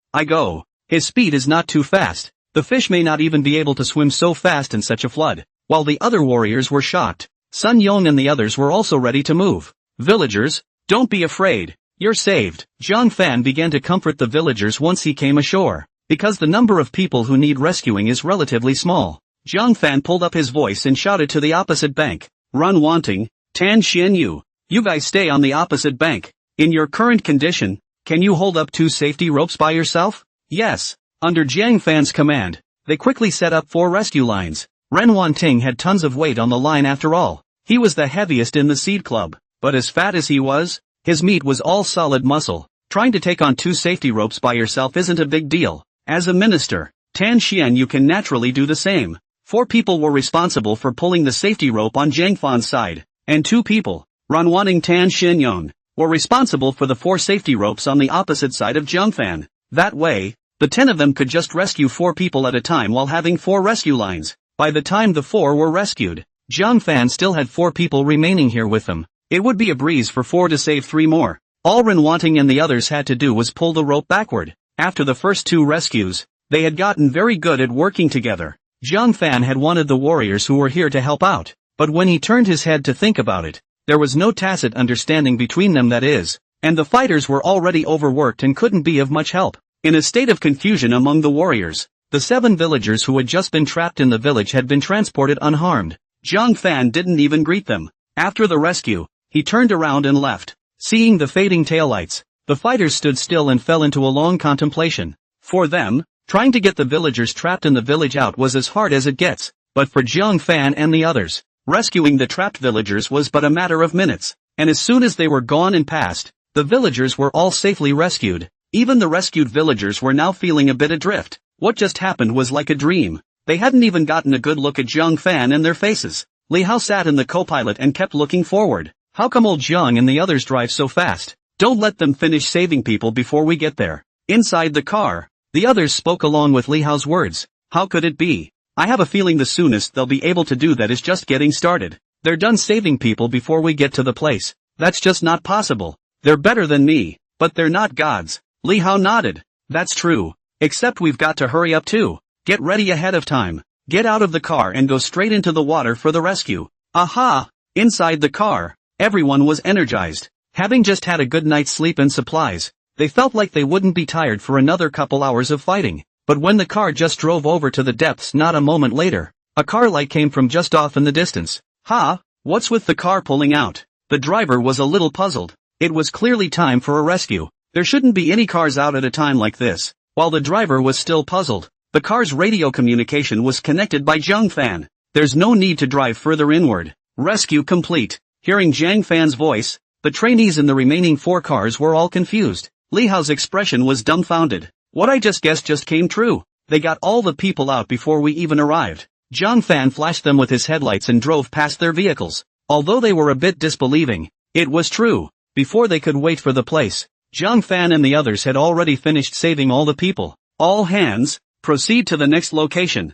His speed is not too fast. The fish may not even be able to swim so fast in such a flood." While the other warriors were shocked, Sun Yong and the others were also ready to move. "Villagers, don't be afraid. You're saved." Zhang Fan began to comfort the villagers once he came ashore, because the number of people who need rescuing is relatively small. Zhang Fan pulled up his voice and shouted to the opposite bank, "Run Wanting, Tan Xian Yu. You guys stay on the opposite bank. In your current condition, can you hold up 2 safety ropes by yourself?" "Yes." Under Zhang Fan's command, they quickly set up 4 rescue lines. Ren Wanting had tons of weight on the line after all. He was the heaviest in the seed club, but as fat as he was, his meat was all solid muscle. Trying to take on 2 safety ropes by yourself isn't a big deal. As a minister, Tan Xian you can naturally do the same. 4 people were responsible for pulling the safety rope on Zhang Fan's side, and 2 people, Ren Wanting Tan Xian Yong, were responsible for the 4 safety ropes on the opposite side of Zhang Fan. That way, the 10 of them could just rescue 4 people at a time while having 4 rescue lines. By the time the 4 were rescued, Zhang Fan still had 4 people remaining here with them. It would be a breeze for 4 to save 3 more. All Ren Wanting and the others had to do was pull the rope backward. After the first 2 rescues, they had gotten very good at working together. Zhang Fan had wanted the warriors who were here to help out, but when he turned his head to think about it, there was no tacit understanding between them, that is, and the fighters were already overworked and couldn't be of much help. In a state of confusion among the warriors, the 7 villagers who had just been trapped in the village had been transported unharmed. Zhang Fan didn't even greet them. After the rescue, he turned around and left. Seeing the fading taillights, the fighters stood still and fell into a long contemplation. For them, trying to get the villagers trapped in the village out was as hard as it gets, but for Zhang Fan and the others, rescuing the trapped villagers was but a matter of minutes, and as soon as they were gone and past, the villagers were all safely rescued. Even the rescued villagers were now feeling a bit adrift. What just happened was like a dream. They hadn't even gotten a good look at Zhang Fan and their faces. Li Hao sat in the co-pilot and kept looking forward. "How come old Zhang and the others drive so fast? Don't let them finish saving people before we get there." Inside the car, the others spoke along with Li Hao's words. "How could it be? I have a feeling the soonest they'll be able to do that is just getting started. They're done saving people before we get to the place. That's just not possible. They're better than me, but they're not gods." Li Hao nodded. "That's true. Except we've got to hurry up too. Get ready ahead of time. Get out of the car and go straight into the water for the rescue." Aha! Inside the car, everyone was energized. Having just had a good night's sleep and supplies, they felt like they wouldn't be tired for another couple hours of fighting. But when the car just drove over to the depths not a moment later, a car light came from just off in the distance. "Ha! What's with the car pulling out?" The driver was a little puzzled. It was clearly time for a rescue. There shouldn't be any cars out at a time like this. While the driver was still puzzled, the car's radio communication was connected by Zhang Fan. "There's no need to drive further inward. Rescue complete. Hearing Zhang Fan's voice, the trainees in the remaining 4 cars were all confused. Li Hao's expression was dumbfounded. What I just guessed just came true. They got all the people out before we even arrived. Zhang Fan flashed them with his headlights and drove past their vehicles. Although they were a bit disbelieving, it was true. Before they could wait for the place, Zhang Fan and the others had already finished saving all the people. All hands, proceed to the next location.